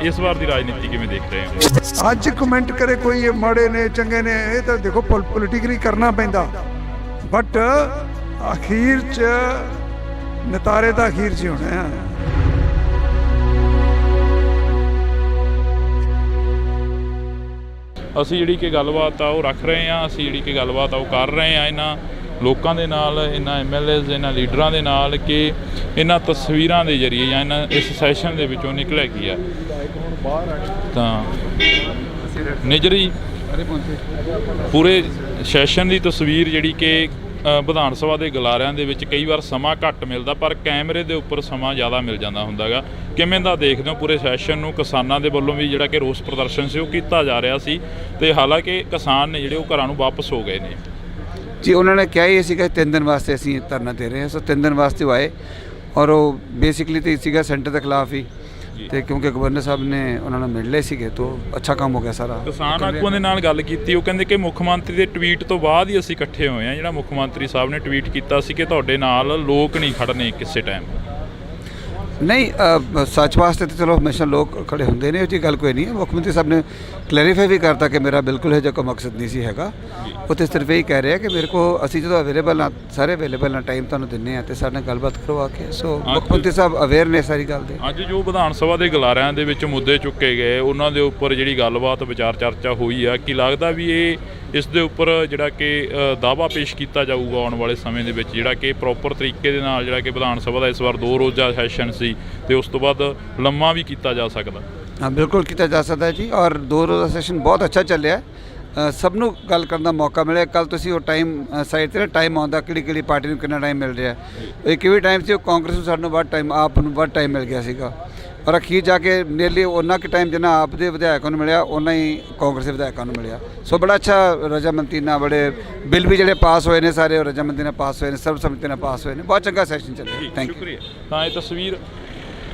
[SPEAKER 1] ਇਸ ਵਾਰ ਦੀ ਰਾਜਨੀਤੀ ਕਿਵੇਂ ਦੇਖ ਰਹੇ ਹੋ?
[SPEAKER 2] ਅੱਜ ਕਮੈਂਟ ਕਰੇ ਕੋਈ ਮਾੜੇ ਨੇ ਚੰਗੇ ਨੇ, ਇਹ ਤਾਂ ਦੇਖੋ ਪੋਲੀਟਿਕਲੀ ਕਰਨਾ ਪੈਂਦਾ, ਬਟ ਅਖੀਰ 'ਚ ਨਤਾਰੇ ਤਾਂ ਅਖੀਰ 'ਚ ਹੋਣੇ ਆ।
[SPEAKER 1] ਅਸੀਂ ਜਿਹੜੀ ਕਿ ਗੱਲਬਾਤ ਆ ਉਹ ਰੱਖ ਰਹੇ ਹਾਂ, ਅਸੀਂ ਜਿਹੜੀ ਕਿ ਗੱਲਬਾਤ ਆ ਉਹ ਕਰ ਰਹੇ ਹਾਂ ਇਹਨਾਂ ਲੋਕਾਂ ਦੇ ਨਾਲ, ਇਹਨਾਂ MLAs, ਇਹਨਾਂ ਲੀਡਰਾਂ ਦੇ ਨਾਲ ਕਿ ਇਹਨਾਂ ਤਸਵੀਰਾਂ ਦੇ ਜ਼ਰੀਏ ਜਾਂ ਇਹਨਾਂ ਇਸ ਸੈਸ਼ਨ ਦੇ ਵਿੱਚੋਂ ਨਿਕਲਿਆ ਕੀ ਆ। ਤਾਂ ਨਿਜਰੀ ਪੂਰੇ ਸੈਸ਼ਨ ਦੀ ਤਸਵੀਰ ਜਿਹੜੀ ਕਿ ਵਿਧਾਨ ਸਭਾ ਦੇ ਗਲਾਰਿਆਂ ਦੇ ਵਿੱਚ ਕਈ ਵਾਰ ਸਮਾਂ ਘੱਟ ਮਿਲਦਾ, ਪਰ ਕੈਮਰੇ ਦੇ ਉੱਪਰ ਸਮਾਂ ਜ਼ਿਆਦਾ ਮਿਲ ਜਾਂਦਾ ਹੁੰਦਾ ਗਾ। ਕਿਵੇਂ ਦਾ ਦੇਖਦੇ ਹੋ ਪੂਰੇ ਸੈਸ਼ਨ ਨੂੰ? ਕਿਸਾਨਾਂ ਦੇ ਵੱਲੋਂ ਵੀ ਜਿਹੜਾ ਕਿ ਰੋਸ ਪ੍ਰਦਰਸ਼ਨ ਸੀ ਉਹ ਕੀਤਾ ਜਾ ਰਿਹਾ ਸੀ, ਤੇ ਹਾਲਾਂਕਿ ਕਿਸਾਨ ਨੇ ਜਿਹੜੇ ਉਹ ਘਰਾਂ ਨੂੰ ਵਾਪਸ ਹੋ ਗਏ ਨੇ।
[SPEAKER 3] ਜੀ ਉਹਨਾਂ ਨੇ ਕਿਹਾ ਹੀ ਸੀਗਾ 3 ਦਿਨ ਵਾਸਤੇ ਅਸੀਂ ਧਰਨਾ ਦੇ ਰਹੇ ਹਾਂ, ਸੋ 3 ਦਿਨ ਵਾਸਤੇ ਉਹ ਆਏ, ਔਰ ਉਹ ਬੇਸਿਕਲੀ ਤਾਂ ਸੀਗਾ ਸੈਂਟਰ ਦੇ ਖਿਲਾਫ ਹੀ, ਤੇ ਕਿਉਂਕਿ ਗਵਰਨਰ ਸਾਹਿਬ ਨੇ ਉਹਨਾਂ ਨੂੰ ਮਿਲ ਲਏ ਸੀਗੇ, ਤਾਂ ਅੱਛਾ ਕੰਮ ਹੋ ਗਿਆ ਸਾਰਾ।
[SPEAKER 1] ਕਿਸਾਨ ਆਗੂਆਂ ਦੇ ਨਾਲ ਗੱਲ ਕੀਤੀ, ਉਹ ਕਹਿੰਦੇ ਕਿ ਮੁੱਖ ਮੰਤਰੀ ਦੇ ਟਵੀਟ ਤੋਂ ਬਾਅਦ ਹੀ ਅਸੀਂ ਇਕੱਠੇ ਹੋਏ ਹਾਂ। ਜਿਹੜਾ ਮੁੱਖ ਮੰਤਰੀ ਸਾਹਿਬ ਨੇ ਟਵੀਟ ਕੀਤਾ ਸੀ ਕਿ ਤੁਹਾਡੇ ਨਾਲ ਲੋਕ ਨਹੀਂ ਖੜਨੇ ਕਿਸੇ ਟਾਈਮ।
[SPEAKER 3] ਨਹੀਂ, ਸੱਚ ਵਾਸਤੇ ਤਾਂ ਚਲੋ ਹਮੇਸ਼ਾ ਲੋਕ ਖੜੇ ਹੁੰਦੇ ਨੇ, ਉਹ 'ਚ ਗੱਲ ਕੋਈ ਨਹੀਂ ਹੈ। ਮੁੱਖ ਮੰਤਰੀ ਸਾਹਿਬ ਨੇ ਕਲੈਰੀਫਾਈ ਵੀ ਕਰਤਾ ਕਿ ਮੇਰਾ ਬਿਲਕੁਲ ਇਹ ਜਿਹਾ ਕੋਈ ਮਕਸਦ ਨਹੀਂ ਸੀ ਹੈਗਾ। ਉਹ ਤਾਂ ਸਿਰਫ ਇਹ ਕਹਿ ਰਿਹਾ ਕਿ ਮੇਰੇ ਕੋ ਅਸੀਂ ਜਦੋਂ ਅਵੇਲੇਬਲ ਹਾਂ, ਸਾਰੇ ਅਵੇਲੇਬਲ ਹਾਂ, ਟਾਈਮ ਤੁਹਾਨੂੰ ਦਿੰਦੇ ਹਾਂ, ਅਤੇ ਸਾਡੇ ਨਾਲ ਗੱਲਬਾਤ ਕਰਵਾ ਕੇ। ਸੋ ਮੁੱਖ ਮੰਤਰੀ ਸਾਹਿਬ ਅਵੇਅਰ ਨੇ ਸਾਰੀ ਗੱਲ ਦੇ।
[SPEAKER 1] ਅੱਜ ਜੋ ਵਿਧਾਨ ਸਭਾ ਦੇ ਗਲਾਰਿਆਂ ਦੇ ਵਿੱਚ ਮੁੱਦੇ ਚੁੱਕੇ ਗਏ, ਉਹਨਾਂ ਦੇ ਉੱਪਰ ਜਿਹੜੀ ਗੱਲਬਾਤ ਵਿਚਾਰ ਚਰਚਾ ਹੋਈ ਆ, ਕੀ ਲੱਗਦਾ ਵੀ ਇਸ ਦੇ ਉੱਪਰ ਜਿਹੜਾ ਕਿ ਦਾਅਵਾ ਪੇਸ਼ ਕੀਤਾ ਜਾਊਗਾ ਆਉਣ ਵਾਲੇ ਸਮੇਂ ਦੇ ਵਿੱਚ, ਜਿਹੜਾ ਕਿ ਪ੍ਰੋਪਰ ਤਰੀਕੇ ਦੇ ਨਾਲ ਜਿਹੜਾ ਕਿ ਵਿਧਾਨ ਸਭਾ ਦਾ ਇਸ ਵਾਰ 2 ਰੋਜ਼ਾ ਸੈਸ਼ਨ ਸੀ ਤੇ ਉਸ ਤੋਂ ਬਾਅਦ ਲੰਮਾ ਵੀ ਕੀਤਾ ਜਾ ਸਕਦਾ?
[SPEAKER 3] ਹਾਂ, ਬਿਲਕੁਲ ਕੀਤਾ ਜਾ ਸਕਦਾ ਜੀ, ਔਰ 2 ਰੋਜ਼ਾ ਸੈਸ਼ਨ ਬਹੁਤ ਅੱਛਾ ਚੱਲਿਆ। ਸਭ ਨੂੰ ਗੱਲ ਕਰਨ ਦਾ ਮੌਕਾ ਮਿਲਿਆ। ਕੱਲ੍ਹ ਤੁਸੀਂ ਉਹ ਟਾਈਮ ਸਾਈਡ 'ਤੇ ਟਾਈਮ ਆਉਂਦਾ ਕਿਹੜੀ ਪਾਰਟੀ ਨੂੰ ਕਿੰਨਾ ਟਾਈਮ ਮਿਲ ਰਿਹਾ। ਇੱਕ ਵੀ ਟਾਈਮ ਸੀ ਉਹ ਕਾਂਗਰਸ ਨੂੰ ਸਾਨੂੰ ਵੱਧ ਟਾਈਮ, ਆਪ ਨੂੰ ਵੱਧ ਟਾਈਮ ਮਿਲ ਗਿਆ ਸੀਗਾ, ਔਰ ਅਖੀਰ ਜਾ ਕੇ ਨੀਅਰਲੀ ਉਹਨਾਂ ਕੁ ਟਾਈਮ ਜਿੰਨਾ ਆਪ ਦੇ ਵਿਧਾਇਕਾਂ ਨੂੰ ਮਿਲਿਆ, ਉਹਨਾਂ ਹੀ ਕਾਂਗਰਸ ਦੇ ਵਿਧਾਇਕਾਂ ਨੂੰ ਮਿਲਿਆ। ਸੋ ਬੜਾ ਅੱਛਾ ਰਜਾਮੰਦੀ ਨਾਲ, ਬੜੇ ਬਿੱਲ ਵੀ ਜਿਹੜੇ ਪਾਸ ਹੋਏ ਨੇ ਸਾਰੇ ਉਹ ਰਜਾਮੰਦੀ ਨਾਲ ਪਾਸ ਹੋਏ ਨੇ, ਸਰਬਸੰਮਤੀ ਨਾਲ ਪਾਸ ਹੋਏ ਨੇ। ਬਹੁਤ ਚੰਗਾ ਸੈਸ਼ਨ ਚੱਲਿਆ। Thank you.
[SPEAKER 1] ਤਾਂ ਇਹ ਤਸਵੀਰ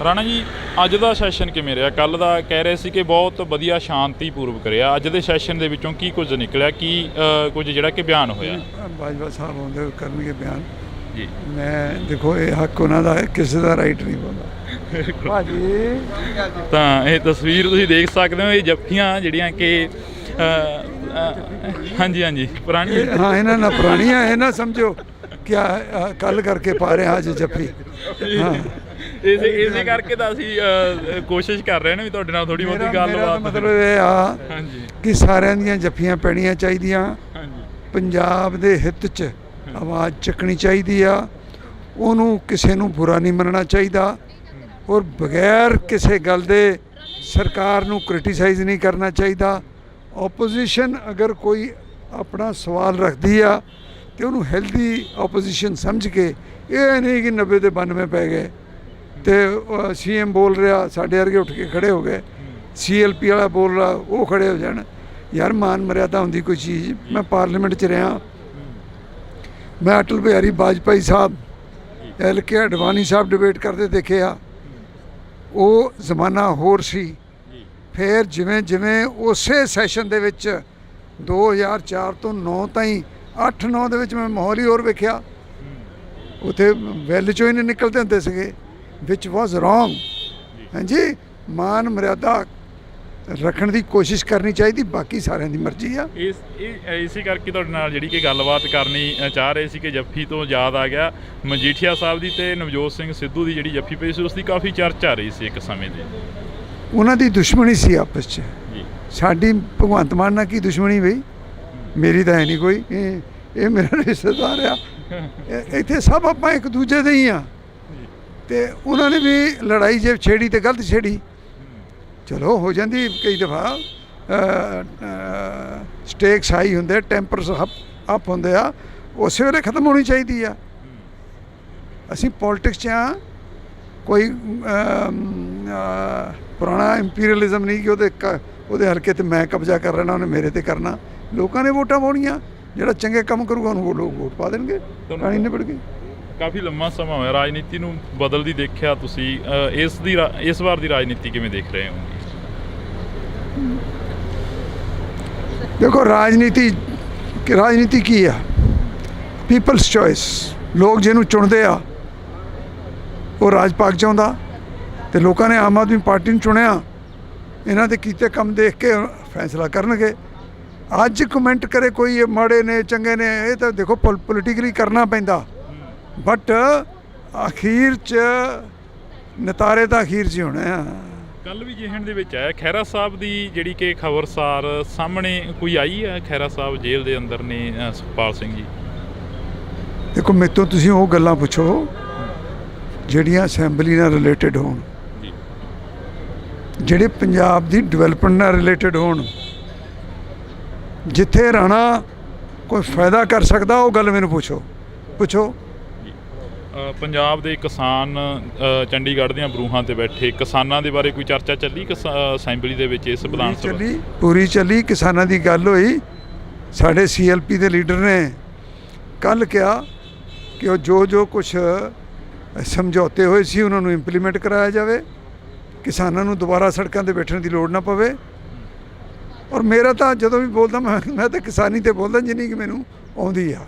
[SPEAKER 1] ਰਾਣਾ ਜੀ, ਅੱਜ ਦਾ ਸੈਸ਼ਨ ਕਿਵੇਂ ਰਿਹਾ? ਕੱਲ੍ਹ ਦਾ ਕਹਿ ਰਹੇ ਸੀ ਕਿ ਬਹੁਤ ਵਧੀਆ ਸ਼ਾਂਤੀਪੂਰਵਕ ਰਿਹਾ। ਅੱਜ ਦੇ ਸੈਸ਼ਨ ਦੇ ਵਿੱਚੋਂ ਕੀ ਕੁਝ ਨਿਕਲਿਆ, ਕੀ ਕੁਝ ਜਿਹੜਾ ਕਿ ਬਿਆਨ ਹੋਇਆ?
[SPEAKER 2] ਬਾਜਵਾ ਸਾਹਿਬ ਆਉਂਦੇ ਕਰਨਗੇ ਬਿਆਨ
[SPEAKER 1] ਜੀ।
[SPEAKER 2] ਮੈਂ ਦੇਖੋ ਇਹ ਹੱਕ ਉਹਨਾਂ ਦਾ ਹੈ, ਕਿਸੇ ਦਾ ਰਾਈਟ ਨਹੀਂ ਬੋਲਦਾ ਭਾਜੀ।
[SPEAKER 1] ਤਾਂ ਇਹ ਤਸਵੀਰ ਤੁਸੀਂ ਦੇਖ ਸਕਦੇ ਹੋ, ਇਹ ਜੱਫੀਆਂ ਜਿਹੜੀਆਂ ਕਿ ਹਾਂਜੀ ਪੁਰਾਣੀ,
[SPEAKER 2] ਹਾਂ ਇਹਨਾਂ ਨਾਲ ਪੁਰਾਣੀਆਂ, ਇਹ ਨਾ ਸਮਝੋ ਕਿ ਕੱਲ ਕਰਕੇ ਪਾ ਰਹੇ ਅੱਜ ਜੱਫੀ। ਹਾਂ,
[SPEAKER 1] ਇਸੇ ਕਰਕੇ ਤਾਂ ਅਸੀਂ ਕੋਸ਼ਿਸ਼ ਕਰ ਰਹੇ ਨੇ ਵੀ ਤੁਹਾਡੇ ਨਾਲ ਥੋੜੀ ਬਹੁਤੀ ਗੱਲਬਾਤ।
[SPEAKER 2] ਮਤਲਬ ਇਹ ਆ ਕਿ ਸਾਰਿਆਂ ਦੀਆਂ ਜੱਫੀਆਂ ਪੈਣੀਆਂ ਚਾਹੀਦੀਆਂ। ਪੰਜਾਬ ਦੇ ਹਿੱਤ 'ਚ ਆਵਾਜ਼ ਚੱਕਣੀ ਚਾਹੀਦੀ ਆ, ਉਹਨੂੰ ਕਿਸੇ ਨੂੰ ਬੁਰਾ ਨਹੀਂ ਮੰਨਣਾ ਚਾਹੀਦਾ, ਔਰ ਬਗੈਰ ਕਿਸੇ ਗੱਲ ਦੇ ਸਰਕਾਰ ਨੂੰ ਕ੍ਰਿਟੀਸਾਈਜ਼ ਨਹੀਂ ਕਰਨਾ ਚਾਹੀਦਾ। ਆਪੋਜੀਸ਼ਨ ਅਗਰ ਕੋਈ ਆਪਣਾ ਸਵਾਲ ਰੱਖਦੀ ਆ ਤੇ ਉਹਨੂੰ ਹੈਲਦੀ ਆਪੋਜੀਸ਼ਨ ਸਮਝ ਕੇ, ਇਹ ਨਹੀਂ ਕਿ 90 ਦੇ 92 ਪੈ ਗਏ ਤੇ CM ਬੋਲ ਰਿਹਾ ਸਾਡੇ ਵਰਗੇ ਉੱਠ ਕੇ ਖੜੇ ਹੋ ਗਏ, CLP ਵਾਲਾ ਬੋਲ ਰਿਹਾ ਉਹ ਖੜੇ ਹੋ ਜਾਣ। ਯਾਰ ਮਾਨ ਮਰਿਆਦਾ ਹੁੰਦੀ ਕੋਈ ਚੀਜ਼। ਮੈਂ ਪਾਰਲੀਮੈਂਟ 'ਚ ਰਿਹਾ, ਮੈਂ ਅਟਲ ਬਿਹਾਰੀ ਵਾਜਪਾਈ ਸਾਹਿਬ, LK ਅਡਵਾਨੀ ਸਾਹਿਬ ਡਿਬੇਟ ਕਰਦੇ ਦੇਖੇ ਆ। ਉਹ ਜ਼ਮਾਨਾ ਹੋਰ ਸੀ। ਫਿਰ ਜਿਵੇਂ ਜਿਵੇਂ ਉਸੇ ਸੈਸ਼ਨ ਦੇ ਵਿੱਚ 2004 ਤੋਂ 9 ਤਾਈਂ 8-9 ਦੇ ਵਿੱਚ ਮੈਂ ਮਾਹੌਲ ਹੀ ਹੋਰ ਵੇਖਿਆ। ਉੱਥੇ ਵੈਲ 'ਚੋਂ ਹੀ ਨਹੀਂ ਨਿਕਲਦੇ ਹੁੰਦੇ ਸੀਗੇ, ਵਿਚ ਵਾਜ਼ ਰੋਂਗ। ਹਾਂਜੀ, ਮਾਨ ਮਰਿਆਦਾ ਰੱਖਣ ਦੀ ਕੋਸ਼ਿਸ਼ ਕਰਨੀ ਚਾਹੀਦੀ, ਬਾਕੀ ਸਾਰਿਆਂ ਦੀ ਮਰਜ਼ੀ ਆ।
[SPEAKER 1] ਇਸੇ ਕਰਕੇ ਤੁਹਾਡੇ ਨਾਲ ਜਿਹੜੀ ਕਿ ਗੱਲਬਾਤ ਕਰਨੀ ਚਾਹ ਰਹੇ ਸੀ ਕਿ ਜੱਫੀ ਤੋਂ ਯਾਦ ਆ ਗਿਆ ਮਜੀਠੀਆ ਸਾਹਿਬ ਦੀ ਤੇ ਨਵਜੋਤ ਸਿੰਘ ਸਿੱਧੂ ਦੀ ਜਿਹੜੀ ਜੱਫੀ ਪਈ ਸੀ ਉਸ ਦੀ ਕਾਫੀ ਚਰਚਾ ਰਹੀ ਸੀ ਇੱਕ ਸਮੇਂ ਦੀ।
[SPEAKER 2] ਉਹਨਾਂ ਦੀ ਦੁਸ਼ਮਣੀ ਸੀ ਆਪਸ 'ਚ,
[SPEAKER 1] ਜੀ
[SPEAKER 2] ਸਾਡੀ ਭਗਵੰਤ ਮਾਨ ਨਾਲ ਕੀ ਦੁਸ਼ਮਣੀ ਬਈ? ਮੇਰੀ ਤਾਂ ਹੈ ਨਹੀਂ ਕੋਈ, ਇਹ ਮੇਰਾ ਰਿਸ਼ਤੇਦਾਰ ਆ, ਇੱਥੇ ਸਭ ਆਪਾਂ ਇੱਕ ਦੂਜੇ ਦੇ ਹੀ ਆ। ਤੇ ਉਹਨਾਂ ਨੇ ਵੀ ਲੜਾਈ ਜੇ ਛੇੜੀ ਤੇ ਗਲਤ ਛੇੜੀ, ਚਲੋ ਹੋ ਜਾਂਦੀ ਕਈ ਦਫਾ, ਸਟੇਕਸ ਹਾਈ ਹੁੰਦੇ, ਟੈਂਪਰਸ ਅਪ ਹੁੰਦੇ ਆ, ਉਸੇ ਵੇਲੇ ਖਤਮ ਹੋਣੀ ਚਾਹੀਦੀ ਆ। ਅਸੀਂ ਪੋਲਿਟਿਕਸ 'ਚ ਆ, ਕੋਈ ਪੁਰਾਣਾ ਇੰਪੀਰੀਅਲਿਜ਼ਮ ਨਹੀਂ ਕਿ ਉਹਦੇ ਹਲਕੇ ਤੇ ਮੈਂ ਕਬਜ਼ਾ ਕਰ ਲੈਣਾ, ਉਹਨੇ ਮੇਰੇ ਤੇ ਕਰਨਾ। ਲੋਕਾਂ ਨੇ ਵੋਟਾਂ ਪਾਉਣੀਆਂ, ਜਿਹੜਾ ਚੰਗੇ ਕੰਮ ਕਰੂਗਾ ਉਹਨੂੰ ਲੋਕ ਵੋਟ ਪਾ ਦੇਣਗੇ, ਕਹਾਣੀ ਨਿਬੜ ਗਈ।
[SPEAKER 1] ਕਾਫੀ ਲੰਮਾ ਸਮਾਂ ਹੋਇਆ ਰਾਜਨੀਤੀ ਨੂੰ ਬਦਲਦੀ ਦੇਖਿਆ ਤੁਸੀਂ, ਇਸ ਵਾਰ ਦੀ ਰਾਜਨੀਤੀ ਕਿਵੇਂ ਦੇਖ ਰਹੇ ਹੋ?
[SPEAKER 2] ਦੇਖੋ ਰਾਜਨੀਤੀ ਕੀ ਆ? ਪੀਪਲਸ ਚੋਇਸ, ਲੋਕ ਜਿਹਨੂੰ ਚੁਣਦੇ ਆ ਉਹ ਰਾਜ ਪਾਕ ਚਾਹੁੰਦਾ, ਤੇ ਲੋਕਾਂ ਨੇ ਆਮ ਆਦਮੀ ਪਾਰਟੀ ਨੂੰ ਚੁਣਿਆ, ਇਹਨਾਂ ਦੇ ਕੀਤੇ ਕੰਮ ਦੇਖ ਕੇ ਫੈਸਲਾ ਕਰਨਗੇ। ਅੱਜ ਕਮੈਂਟ ਕਰੇ ਕੋਈ ਇਹ ਮਾੜੇ ਨੇ ਚੰਗੇ ਨੇ, ਇਹ ਤਾਂ ਦੇਖੋ ਪੋਲੀਟੀਕਲੀ ਕਰਨਾ ਪੈਂਦਾ, ਬਟ ਅਖੀਰ 'ਚ ਨਤਾਰੇ ਤਾਂ ਅਖੀਰ 'ਚ ਹੋਣੇ ਆ।
[SPEAKER 1] ਕੱਲ ਵੀ ਜਿਹਨ ਦੇ ਵਿੱਚ ਆਇਆ ਖਹਿਰਾ ਸਾਹਿਬ ਦੀ ਜਿਹੜੀ ਕਿ ਖਬਰਸਾਰ ਸਾਹਮਣੇ ਕੋਈ ਆਈ ਹੈ, ਖਹਿਰਾ ਸਾਹਿਬ ਜੇਲ੍ਹ ਦੇ ਅੰਦਰ ਨੇ ਸੁਖਪਾਲ ਸਿੰਘ ਜੀ।
[SPEAKER 2] ਦੇਖੋ ਮੇਰੇ ਤੋਂ ਤੁਸੀਂ ਉਹ ਗੱਲਾਂ ਪੁੱਛੋ ਜਿਹੜੀਆਂ ਅਸੈਂਬਲੀ ਨਾਲ ਰਿਲੇਟਡ ਹੋਣ, ਜਿਹੜੇ ਪੰਜਾਬ ਦੀ ਡਿਵੈਲਪਮੈਂਟ ਨਾਲ ਰਿਲੇਟਡ ਹੋਣ। ਜਿੱਥੇ ਰਾਣਾ ਕੋਈ ਫਾਇਦਾ ਕਰ ਸਕਦਾ ਉਹ ਗੱਲ ਮੈਨੂੰ ਪੁੱਛੋ।
[SPEAKER 1] ਪੰਜਾਬ ਦੇ ਕਿਸਾਨ ਚੰਡੀਗੜ੍ਹ ਦੀਆਂ ਬਰੂਹਾਂ ਤੇ ਬੈਠੇ ਕਿਸਾਨਾਂ ਦੇ ਬਾਰੇ ਕੋਈ ਚਰਚਾ ਚੱਲੀ ਅਸੈਂਬਲੀ ਦੇ ਵਿੱਚ? ਇਸ ਵਿਧਾਨ ਸਭਾ
[SPEAKER 2] ਪੂਰੀ ਚੱਲੀ, ਕਿਸਾਨਾਂ ਦੀ ਗੱਲ ਹੋਈ। ਸਾਡੇ CLP ਦੇ ਲੀਡਰ ਨੇ ਕੱਲ੍ਹ ਕਿਹਾ ਕਿ ਉਹ ਜੋ ਕੁਛ ਸਮਝੌਤੇ ਹੋਏ ਸੀ ਉਹਨਾਂ ਨੂੰ ਇੰਪਲੀਮੈਂਟ ਕਰਾਇਆ ਜਾਵੇ, ਕਿਸਾਨਾਂ ਨੂੰ ਦੁਬਾਰਾ ਸੜਕਾਂ 'ਤੇ ਬੈਠਣ ਦੀ ਲੋੜ ਨਾ ਪਵੇ। ਔਰ ਮੇਰਾ ਤਾਂ ਜਦੋਂ ਵੀ ਬੋਲਦਾ ਮੈਂ ਤਾਂ ਕਿਸਾਨੀ 'ਤੇ ਬੋਲਦਾ ਜਿੰਨੀ ਕਿ ਮੈਨੂੰ ਆਉਂਦੀ ਆ।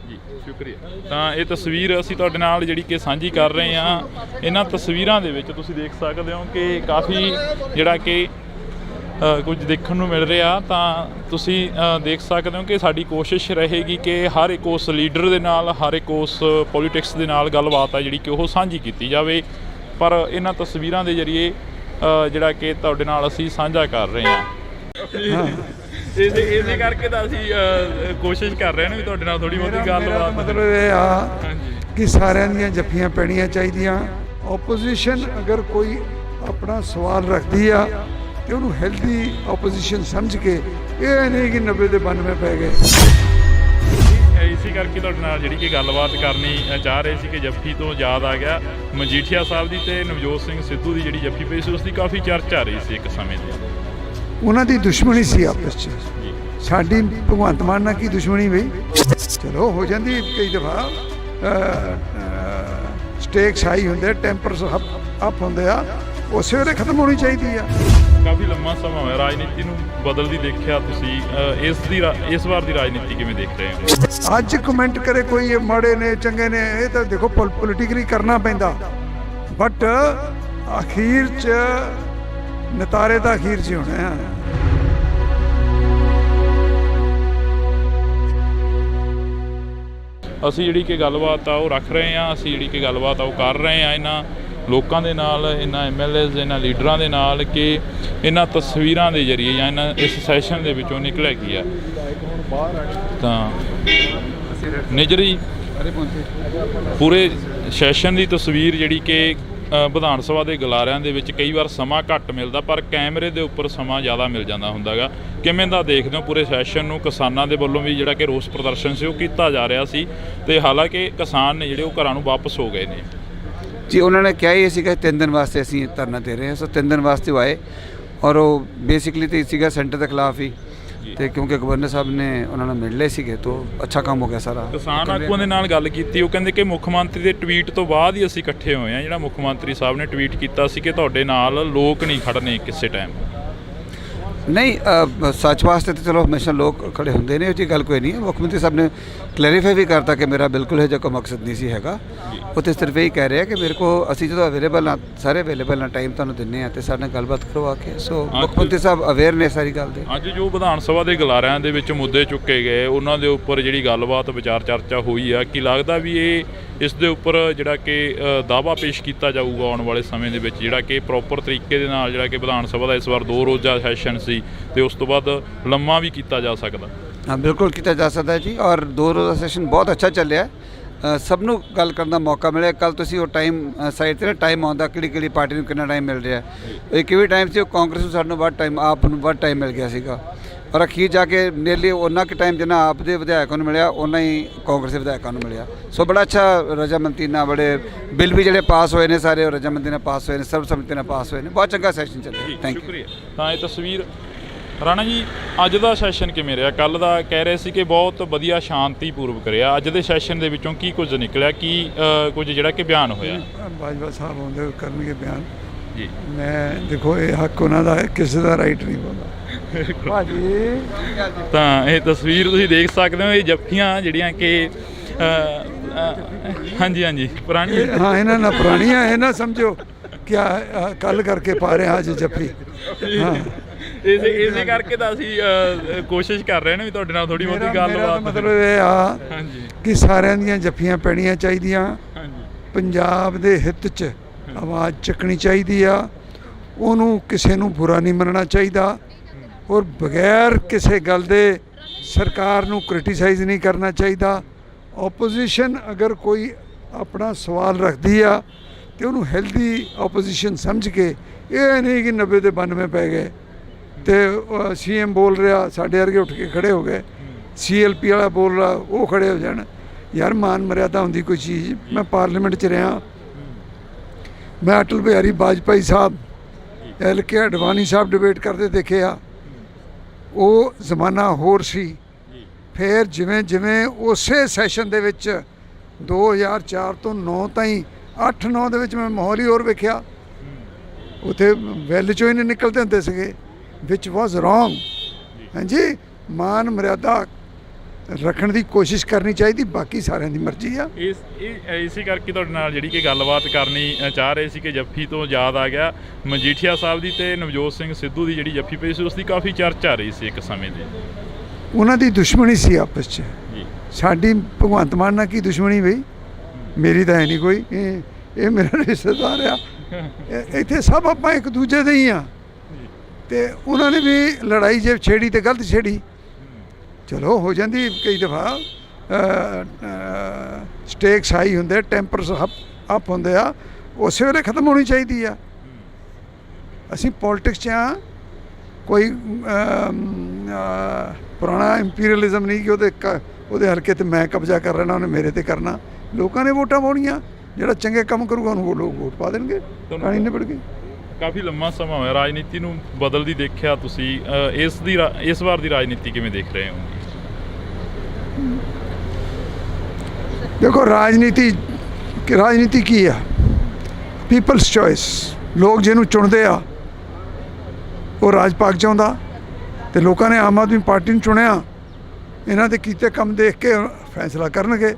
[SPEAKER 1] ਜੀ ਸ਼ੁਕਰੀਆ। ਤਾਂ ਇਹ ਤਸਵੀਰ ਅਸੀਂ ਤੁਹਾਡੇ ਨਾਲ ਜਿਹੜੀ ਕਿ ਸਾਂਝੀ ਕਰ ਰਹੇ ਹਾਂ। ਇਹਨਾਂ ਤਸਵੀਰਾਂ ਦੇ ਵਿੱਚ ਤੁਸੀਂ ਦੇਖ ਸਕਦੇ ਹੋ ਕਿ ਕਾਫੀ ਜਿਹੜਾ ਕਿ ਕੁਝ ਦੇਖਣ ਨੂੰ ਮਿਲ ਰਿਹਾ। ਤਾਂ ਤੁਸੀਂ ਦੇਖ ਸਕਦੇ ਹੋ ਕਿ ਸਾਡੀ ਕੋਸ਼ਿਸ਼ ਰਹੇਗੀ ਕਿ ਹਰ ਇੱਕ ਉਸ ਲੀਡਰ ਦੇ ਨਾਲ, ਹਰ ਇੱਕ ਉਸ ਪੋਲੀਟਿਕਸ ਦੇ ਨਾਲ ਗੱਲਬਾਤ ਆ ਜਿਹੜੀ ਕਿ ਉਹ ਸਾਂਝੀ ਕੀਤੀ ਜਾਵੇ। ਪਰ ਇਹਨਾਂ ਤਸਵੀਰਾਂ ਦੇ ਜ਼ਰੀਏ ਜਿਹੜਾ ਕਿ ਤੁਹਾਡੇ ਨਾਲ ਅਸੀਂ ਸਾਂਝਾ ਕਰ ਰਹੇ ਹਾਂ। ਇਸੇ ਕਰਕੇ ਤਾਂ ਅਸੀਂ ਕੋਸ਼ਿਸ਼ ਕਰ ਰਹੇ ਹਾਂ ਵੀ ਤੁਹਾਡੇ ਨਾਲ ਥੋੜ੍ਹੀ ਬਹੁਤੀ ਗੱਲਬਾਤ।
[SPEAKER 2] ਮਤਲਬ ਇਹ ਆ ਕਿ ਸਾਰਿਆਂ ਦੀਆਂ ਜੱਫੀਆਂ ਪੈਣੀਆਂ ਚਾਹੀਦੀਆਂ। ਓਪੋਜੀਸ਼ਨ ਅਗਰ ਕੋਈ ਆਪਣਾ ਸਵਾਲ ਰੱਖਦੀ ਆ ਤੇ ਉਹਨੂੰ ਹੈਲਦੀ ਓਪੋਜੀਸ਼ਨ ਸਮਝ ਕੇ, ਇਹ ਨਹੀਂ ਕਿ 90 ਦੇ 92 ਪੈ ਗਏ।
[SPEAKER 1] ਇਸੇ ਕਰਕੇ ਤੁਹਾਡੇ ਨਾਲ ਜਿਹੜੀ ਕਿ ਗੱਲਬਾਤ ਕਰਨੀ ਚਾਹ ਰਹੇ ਸੀ ਕਿ ਜੱਫੀ ਤੋਂ ਯਾਦ ਆ ਗਿਆ ਮਜੀਠੀਆ ਸਾਹਿਬ ਦੀ ਤੇ ਨਵਜੋਤ ਸਿੰਘ ਸਿੱਧੂ ਦੀ ਜਿਹੜੀ ਜੱਫੀ ਪਈ ਸੀ ਉਸ ਦੀ ਕਾਫੀ ਚਰਚਾ ਰਹੀ ਸੀ ਇੱਕ ਸਮੇਂ ਦੀ। ਉਹਨਾਂ
[SPEAKER 2] ਦੀ ਦੁਸ਼ਮਣੀ ਸੀ ਆਪਸ 'ਚ, ਸਾਡੀ ਭਗਵੰਤ ਮਾਨ ਨਾਲ ਕੀ ਦੁਸ਼ਮਣੀ ਬਈ? ਚਲੋ ਹੋ ਜਾਂਦੀ ਕਈ ਦਫਾ, ਸਟੇਕਸ ਹਾਈ ਹੁੰਦੇ, ਟੈਂਪਰਸ ਅਪ ਹੁੰਦੇ ਆ, ਉਸੇ ਵੇਲੇ ਖਤਮ ਹੋਣੀ ਚਾਹੀਦੀ ਆ।
[SPEAKER 1] ਕਾਫੀ ਲੰਮਾ ਸਮਾਂ ਹੋਇਆ ਰਾਜਨੀਤੀ ਨੂੰ ਬਦਲਦੀ ਦੇਖਿਆ ਤੁਸੀਂ, ਇਸ ਵਾਰ ਦੀ ਰਾਜਨੀਤੀ ਕਿਵੇਂ ਦੇਖ ਰਹੇ ਹੋ?
[SPEAKER 2] ਅੱਜ ਕਮੈਂਟ ਕਰੇ ਕੋਈ ਇਹ ਮਾੜੇ ਨੇ ਚੰਗੇ ਨੇ, ਇਹ ਤਾਂ ਦੇਖੋ ਪੋਲੀਟੀਕਲੀ ਕਰਨਾ ਪੈਂਦਾ, ਬਟ ਅਖੀਰ 'ਚ ਨਤਾਰੇ ਤਾਂ ਅਖੀਰ 'ਚ ਹੋਣੇ ਆ।
[SPEAKER 1] ਅਸੀਂ ਜਿਹੜੀ ਕਿ ਗੱਲਬਾਤ ਆ ਉਹ ਰੱਖ ਰਹੇ ਹਾਂ, ਅਸੀਂ ਜਿਹੜੀ ਕਿ ਗੱਲਬਾਤ ਆ ਉਹ ਕਰ ਰਹੇ ਹਾਂ ਇਹਨਾਂ ਲੋਕਾਂ ਦੇ ਨਾਲ, ਇਹਨਾਂ MLAs, ਇਹਨਾਂ ਲੀਡਰਾਂ ਦੇ ਨਾਲ ਕਿ ਇਹਨਾਂ ਤਸਵੀਰਾਂ ਦੇ ਜ਼ਰੀਏ ਜਾਂ ਇਸ ਸੈਸ਼ਨ ਦੇ ਵਿੱਚੋਂ ਨਿਕਲਿਆ ਕੀ ਆ। ਤਾਂ ਨਿਜਰੀ ਪੂਰੇ ਸੈਸ਼ਨ ਦੀ ਤਸਵੀਰ ਜਿਹੜੀ ਕਿ ਵਿਧਾਨ ਸਭਾ ਦੇ ਗਲਾਰਿਆਂ ਦੇ ਵਿੱਚ ਕਈ ਵਾਰ ਸਮਾਂ ਘੱਟ ਮਿਲਦਾ, ਪਰ ਕੈਮਰੇ ਦੇ ਉੱਪਰ ਸਮਾਂ ਜ਼ਿਆਦਾ ਮਿਲ ਜਾਂਦਾ ਹੁੰਦਾ ਗਾ। ਕਿਵੇਂ ਦਾ ਦੇਖਦੇ ਹੋ ਪੂਰੇ ਸੈਸ਼ਨ ਨੂੰ? ਕਿਸਾਨਾਂ ਦੇ ਵੱਲੋਂ ਵੀ ਜਿਹੜਾ ਕਿ ਰੋਸ ਪ੍ਰਦਰਸ਼ਨ ਸੀ ਉਹ ਕੀਤਾ ਜਾ ਰਿਹਾ ਸੀ, ਤੇ ਹਾਲਾਂਕਿ ਕਿਸਾਨ ਨੇ ਜਿਹੜੇ ਉਹ ਘਰਾਂ ਨੂੰ ਵਾਪਸ ਹੋ ਗਏ ਨੇ।
[SPEAKER 3] ਜੀ ਉਹਨਾਂ ਨੇ ਕਿਹਾ ਹੀ ਸੀਗਾ 3 ਦਿਨ ਵਾਸਤੇ ਅਸੀਂ ਧਰਨਾ ਦੇ ਰਹੇ ਹਾਂ, ਸੋ 3 ਦਿਨ ਵਾਸਤੇ ਉਹ ਆਏ, ਔਰ ਉਹ ਬੇਸਿਕਲੀ ਤਾਂ ਸੀਗਾ ਸੈਂਟਰ ਦੇ ਖਿਲਾਫ ਹੀ, ਤੇ ਕਿਉਂਕਿ ਗਵਰਨਰ ਸਾਹਿਬ ਨੇ ਉਹਨਾਂ ਨੂੰ ਮਿਲ ਲਏ ਸੀਗੇ ਤਾਂ ਅੱਛਾ ਕੰਮ ਹੋ ਗਿਆ ਸਾਰਾ।
[SPEAKER 1] ਕਿਸਾਨ ਆਗੂਆਂ ਦੇ ਨਾਲ ਗੱਲ ਕੀਤੀ, ਉਹ ਕਹਿੰਦੇ ਕਿ ਮੁੱਖ ਮੰਤਰੀ ਦੇ ਟਵੀਟ ਤੋਂ ਬਾਅਦ ਹੀ ਅਸੀਂ ਇਕੱਠੇ ਹੋਏ ਹਾਂ। ਜਿਹੜਾ ਮੁੱਖ ਮੰਤਰੀ ਸਾਹਿਬ ਨੇ ਟਵੀਟ ਕੀਤਾ ਸੀ ਕਿ ਤੁਹਾਡੇ ਨਾਲ ਲੋਕ ਨਹੀਂ ਖੜਨੇ ਕਿਸੇ ਟਾਈਮ।
[SPEAKER 3] ਨਹੀਂ ਸੱਚ ਵਾਸਤੇ ਤਾਂ ਚਲੋ ਹਮੇਸ਼ਾ ਲੋਕ ਖੜੇ ਹੁੰਦੇ ਨੇ, ਉਹ 'ਚ ਗੱਲ ਕੋਈ ਨਹੀਂ ਹੈ। ਮੁੱਖ ਮੰਤਰੀ ਸਾਹਿਬ ਨੇ ਕਲੈਰੀਫਾਈ ਵੀ ਕਰਤਾ ਕਿ ਮੇਰਾ ਬਿਲਕੁਲ ਇਹ ਜਿਹਾ ਕੋਈ ਮਕਸਦ ਨਹੀਂ ਸੀ ਹੈਗਾ। ਉਹ ਤਾਂ ਸਿਰਫ ਇਹ ਕਹਿ ਰਹੇ ਆ ਕਿ ਮੇਰੇ ਕੋ ਅਸੀਂ ਜਦੋਂ ਅਵੇਲੇਬਲ ਹਾਂ, ਸਾਰੇ ਅਵੇਲੇਬਲ ਹਾਂ, ਟਾਈਮ ਤੁਹਾਨੂੰ ਦਿੰਦੇ ਹਾਂ ਅਤੇ ਸਾਡੇ ਨਾਲ ਗੱਲਬਾਤ ਕਰੋ ਆ ਕੇ। ਸੋ ਮੁੱਖ ਮੰਤਰੀ ਸਾਹਿਬ ਅਵੇਅਰ ਨੇ ਸਾਰੀ ਗੱਲ ਦੇ।
[SPEAKER 1] ਅੱਜ ਜੋ ਵਿਧਾਨ ਸਭਾ ਦੇ ਗਲਾਰਿਆਂ ਦੇ ਵਿੱਚ ਮੁੱਦੇ ਚੁੱਕੇ ਗਏ, ਉਹਨਾਂ ਦੇ ਉੱਪਰ ਜਿਹੜੀ ਗੱਲਬਾਤ ਵਿਚਾਰ ਚਰਚਾ ਹੋਈ ਆ, ਕੀ ਲੱਗਦਾ ਵੀ ਇਸ ਦੇ ਉੱਪਰ ਜਿਹੜਾ ਕਿ ਦਾਅਵਾ ਪੇਸ਼ ਕੀਤਾ ਜਾਊਗਾ ਆਉਣ ਵਾਲੇ ਸਮੇਂ ਦੇ ਵਿੱਚ, ਜਿਹੜਾ ਕਿ ਪ੍ਰੋਪਰ ਤਰੀਕੇ ਦੇ ਨਾਲ ਜਿਹੜਾ ਕਿ ਵਿਧਾਨ ਸਭਾ ਦਾ ਇਸ ਵਾਰ 2 ਰੋਜ਼ਾ ਸੈਸ਼ਨ ਸੀ ਤੇ ਉਸ ਤੋਂ ਬਾਅਦ ਲੰਮਾ ਵੀ ਕੀਤਾ ਜਾ ਸਕਦਾ?
[SPEAKER 3] ਹਾਂ, ਬਿਲਕੁਲ ਕੀਤਾ ਜਾ ਸਕਦਾ ਜੀ, ਔਰ 2 ਰੋਜ਼ਾ ਸੈਸ਼ਨ ਬਹੁਤ ਅੱਛਾ ਚੱਲਿਆ। ਸਭ ਨੂੰ ਗੱਲ ਕਰਨ ਦਾ ਮੌਕਾ ਮਿਲਿਆ। ਕੱਲ ਤੁਸੀਂ ਉਹ ਟਾਈਮ ਸਾਈਡ 'ਤੇ ਨਾ ਟਾਈਮ ਆਉਂਦਾ ਕਿਹੜੀ ਪਾਰਟੀ ਨੂੰ ਕਿੰਨਾ ਟਾਈਮ ਮਿਲ ਰਿਹਾ। ਇੱਕ ਵੀ ਟਾਈਮ ਸੀ ਉਹ ਕਾਂਗਰਸ ਨੂੰ ਸਾਨੂੰ ਵੱਧ ਟਾਈਮ, ਆਪ ਨੂੰ ਵੱਧ ਟਾਈਮ ਮਿਲ ਗਿਆ ਸੀਗਾ, ਔਰ ਅਖੀਰ ਜਾ ਕੇ ਨੀਅਰਲੀ ਉਹਨਾਂ ਕੁ ਟਾਈਮ ਜਿੰਨਾ ਆਪ ਦੇ ਵਿਧਾਇਕਾਂ ਨੂੰ ਮਿਲਿਆ ਉਹਨਾਂ ਹੀ ਕਾਂਗਰਸ ਦੇ ਵਿਧਾਇਕਾਂ ਨੂੰ ਮਿਲਿਆ। ਸੋ ਬੜਾ ਅੱਛਾ ਰਜਾਮੰਦੀ ਨਾਲ ਬੜੇ ਬਿੱਲ ਵੀ ਜਿਹੜੇ ਪਾਸ ਹੋਏ ਨੇ ਸਾਰੇ ਉਹ ਰਜਾਮੰਦੀ ਨਾਲ ਪਾਸ ਹੋਏ ਨੇ, ਸਰਬਸੰਮਤੀ ਨਾਲ ਪਾਸ ਹੋਏ ਨੇ। ਬਹੁਤ ਚੰਗਾ ਸੈਸ਼ਨ ਚੱਲਿਆ। Thank you.
[SPEAKER 1] ਸ਼ੁਕਰੀਆ। ਤਾਂ ਇਹ ਤਸਵੀਰ ਰਾਣਾ ਜੀ, ਅੱਜ ਦਾ ਸੈਸ਼ਨ ਕਿਵੇਂ ਰਿਹਾ? ਕੱਲ ਦਾ ਕਹਿ ਰਹੇ ਸੀ ਕਿ ਬਹੁਤ ਵਧੀਆ ਸ਼ਾਂਤੀਪੂਰਵਕ ਰਿਹਾ। ਅੱਜ ਦੇ ਸੈਸ਼ਨ ਦੇ ਵਿੱਚੋਂ ਕੀ ਕੁਝ ਨਿਕਲਿਆ, ਕੀ ਕੁਝ ਜਿਹੜਾ ਕਿ ਬਿਆਨ ਹੋਇਆ?
[SPEAKER 2] ਬਾਜਵਾ ਸਾਹਿਬ ਆਉਂਦੇ ਕਰਨਗੇ ਬਿਆਨ
[SPEAKER 1] ਜੀ।
[SPEAKER 2] ਮੈਂ ਦੇਖੋ ਇਹ ਹੱਕ ਉਹਨਾਂ ਦਾ ਹੈ, ਕਿਸੇ ਦਾ ਰਾਈਟ ਨਹੀਂ ਬੋਲਦਾ ਭਾਜੀ।
[SPEAKER 1] ਤਾਂ ਇਹ ਤਸਵੀਰ ਤੁਸੀਂ ਦੇਖ ਸਕਦੇ ਹੋ, ਇਹ ਜੱਫੀਆਂ ਜਿਹੜੀਆਂ ਕਿ ਹਾਂਜੀ ਪੁਰਾਣੀ,
[SPEAKER 2] ਹਾਂ ਇਹਨਾਂ ਨਾਲ ਪੁਰਾਣੀਆਂ, ਇਹ ਨਾ ਸਮਝੋ ਕਿ ਕੱਲ ਕਰਕੇ ਪਾ ਰਹੇ ਅੱਜ ਜੱਫੀ। ਹਾਂ,
[SPEAKER 1] ਇਸੇ ਕਰਕੇ ਤਾਂ ਅਸੀਂ ਕੋਸ਼ਿਸ਼ ਕਰ ਰਹੇ ਨੇ ਵੀ ਤੁਹਾਡੇ ਨਾਲ ਥੋੜੀ ਬਹੁਤੀ ਗੱਲਬਾਤ।
[SPEAKER 2] ਮਤਲਬ ਇਹ ਆ ਕਿ ਸਾਰਿਆਂ ਦੀਆਂ ਜੱਫੀਆਂ ਪੈਣੀਆਂ ਚਾਹੀਦੀਆਂ, ਪੰਜਾਬ ਦੇ ਹਿੱਤ 'ਚ ਆਵਾਜ਼ ਚੱਕਣੀ ਚਾਹੀਦੀ ਆ, ਉਹਨੂੰ ਕਿਸੇ ਨੂੰ ਬੁਰਾ ਨਹੀਂ ਮੰਨਣਾ ਚਾਹੀਦਾ, ਔਰ ਬਗੈਰ ਕਿਸੇ ਗੱਲ ਦੇ ਸਰਕਾਰ ਨੂੰ ਕ੍ਰਿਟੀਸਾਈਜ਼ ਨਹੀਂ ਕਰਨਾ ਚਾਹੀਦਾ। ਓਪੋਜੀਸ਼ਨ ਅਗਰ ਕੋਈ ਆਪਣਾ ਸਵਾਲ ਰੱਖਦੀ ਆ ਤੇ ਉਹਨੂੰ ਹੈਲਦੀ ਓਪੋਜੀਸ਼ਨ ਸਮਝ ਕੇ, ਇਹ ਨਹੀਂ ਕਿ 90 ਦੇ 92 ਪੈ ਗਏ ਤੇ CM ਬੋਲ ਰਿਹਾ ਸਾਡੇ ਵਰਗੇ ਉੱਠ ਕੇ ਖੜੇ ਹੋ ਗਏ, CLP ਵਾਲਾ ਬੋਲ ਰਿਹਾ ਉਹ ਖੜੇ ਹੋ ਜਾਣ। ਯਾਰ ਮਾਨ ਮਰਿਆਦਾ ਹੁੰਦੀ ਕੋਈ ਚੀਜ਼। ਮੈਂ ਪਾਰਲੀਮੈਂਟ 'ਚ ਰਿਹਾ, ਮੈਂ ਅਟਲ ਬਿਹਾਰੀ ਵਾਜਪਾਈ ਸਾਹਿਬ, LK ਅਡਵਾਨੀ ਸਾਹਿਬ ਡਿਬੇਟ ਕਰਦੇ ਦੇਖੇ ਆ। ਉਹ ਜ਼ਮਾਨਾ ਹੋਰ ਸੀ। ਫਿਰ ਜਿਵੇਂ ਜਿਵੇਂ ਉਸੇ ਸੈਸ਼ਨ ਦੇ ਵਿੱਚ 2004 ਤੋਂ 9 ਤਾਈਂ 8-9 ਦੇ ਵਿੱਚ ਮੈਂ ਮਾਹੌਲ ਹੀ ਹੋਰ ਵੇਖਿਆ। ਉੱਥੇ ਵੈਲ 'ਚੋਂ ਹੀ ਨਹੀਂ ਨਿਕਲਦੇ ਹੁੰਦੇ ਸੀਗੇ, ਵਿਚ ਵਾਜ਼ ਰੋਂਗ। ਹਾਂਜੀ, ਮਾਨ ਮਰਿਆਦਾ ਰੱਖਣ ਦੀ ਕੋਸ਼ਿਸ਼ ਕਰਨੀ ਚਾਹੀਦੀ, ਬਾਕੀ ਸਾਰਿਆਂ ਦੀ ਮਰਜ਼ੀ ਆ।
[SPEAKER 1] ਇਸੇ ਕਰਕੇ ਤੁਹਾਡੇ ਨਾਲ ਜਿਹੜੀ ਕਿ ਗੱਲਬਾਤ ਕਰਨੀ ਚਾਹ ਰਹੇ ਸੀ ਕਿ ਜੱਫੀ ਤੋਂ ਯਾਦ ਆ ਗਿਆ ਮਜੀਠੀਆ ਸਾਹਿਬ ਦੀ ਤੇ ਨਵਜੋਤ ਸਿੰਘ ਸਿੱਧੂ ਦੀ ਜਿਹੜੀ ਜੱਫੀ ਪਈ ਸੀ, ਉਸ ਦੀ ਕਾਫੀ ਚਰਚਾ ਰਹੀ ਸੀ ਇੱਕ ਸਮੇਂ ਦੀ।
[SPEAKER 2] ਉਹਨਾਂ ਦੀ ਦੁਸ਼ਮਣੀ ਸੀ ਆਪਸ 'ਚ। ਸਾਡੀ ਭਗਵੰਤ ਮਾਨ ਨਾਲ ਕੀ ਦੁਸ਼ਮਣੀ ਬਈ? ਮੇਰੀ ਤਾਂ ਹੈ ਨਹੀਂ ਕੋਈ। ਇਹ ਮੇਰਾ ਰਿਸ਼ਤੇਦਾਰ ਆ, ਇੱਥੇ ਸਭ ਆਪਾਂ ਇੱਕ ਦੂਜੇ ਦੇ ਹੀ ਆ। ਤੇ ਉਹਨਾਂ ਨੇ ਵੀ ਲੜਾਈ ਜੇ ਛੇੜੀ ਤੇ ਗਲਤ ਛੇੜੀ, ਚਲੋ ਹੋ ਜਾਂਦੀ ਕਈ ਦਫਾ। ਸਟੇਕਸ ਹਾਈ ਹੁੰਦੇ, ਟੈਂਪਰਸ ਅਪ ਹੁੰਦੇ ਆ, ਉਸੇ ਵੇਲੇ ਖਤਮ ਹੋਣੀ ਚਾਹੀਦੀ ਆ। ਅਸੀਂ ਪੋਲੀਟਿਕਸ 'ਚ ਆ, ਕੋਈ ਪੁਰਾਣਾ ਇੰਪੀਰੀਅਲਿਜ਼ਮ ਨਹੀਂ ਕਿ ਉਹਦੇ ਹਲਕੇ 'ਤੇ ਮੈਂ ਕਬਜ਼ਾ ਕਰ ਲੈਣਾ, ਉਹਨੇ ਮੇਰੇ 'ਤੇ ਕਰਨਾ। ਲੋਕਾਂ ਨੇ ਵੋਟਾਂ ਪਾਉਣੀਆਂ, ਜਿਹੜਾ ਚੰਗੇ ਕੰਮ ਕਰੂਗਾ ਉਹਨੂੰ ਲੋਕ ਵੋਟ ਪਾ ਦੇਣਗੇ, ਕਹਾਣੀ ਨਿਬੜ ਗਈ।
[SPEAKER 1] ਕਾਫੀ ਲੰਮਾ ਸਮਾਂ ਹੋਇਆ ਰਾਜਨੀਤੀ ਨੂੰ ਬਦਲਦੀ ਦੇਖਿਆ ਤੁਸੀਂ, ਇਸ ਵਾਰ ਦੀ ਰਾਜਨੀਤੀ ਕਿਵੇਂ ਦੇਖ ਰਹੇ ਹੋ?
[SPEAKER 2] ਦੇਖੋ ਰਾਜਨੀਤੀ ਕੀ ਆ? People's choice. ਲੋਕ ਜਿਹਨੂੰ ਚੁਣਦੇ ਆ ਉਹ ਰਾਜ ਪਾਕ ਚਾਹੁੰਦਾ, ਤੇ ਲੋਕਾਂ ਨੇ ਆਮ ਆਦਮੀ ਪਾਰਟੀ ਨੂੰ ਚੁਣਿਆ। ਇਹਨਾਂ ਦੇ ਕੀਤੇ ਕੰਮ ਦੇਖ ਕੇ ਫੈਸਲਾ ਕਰਨਗੇ।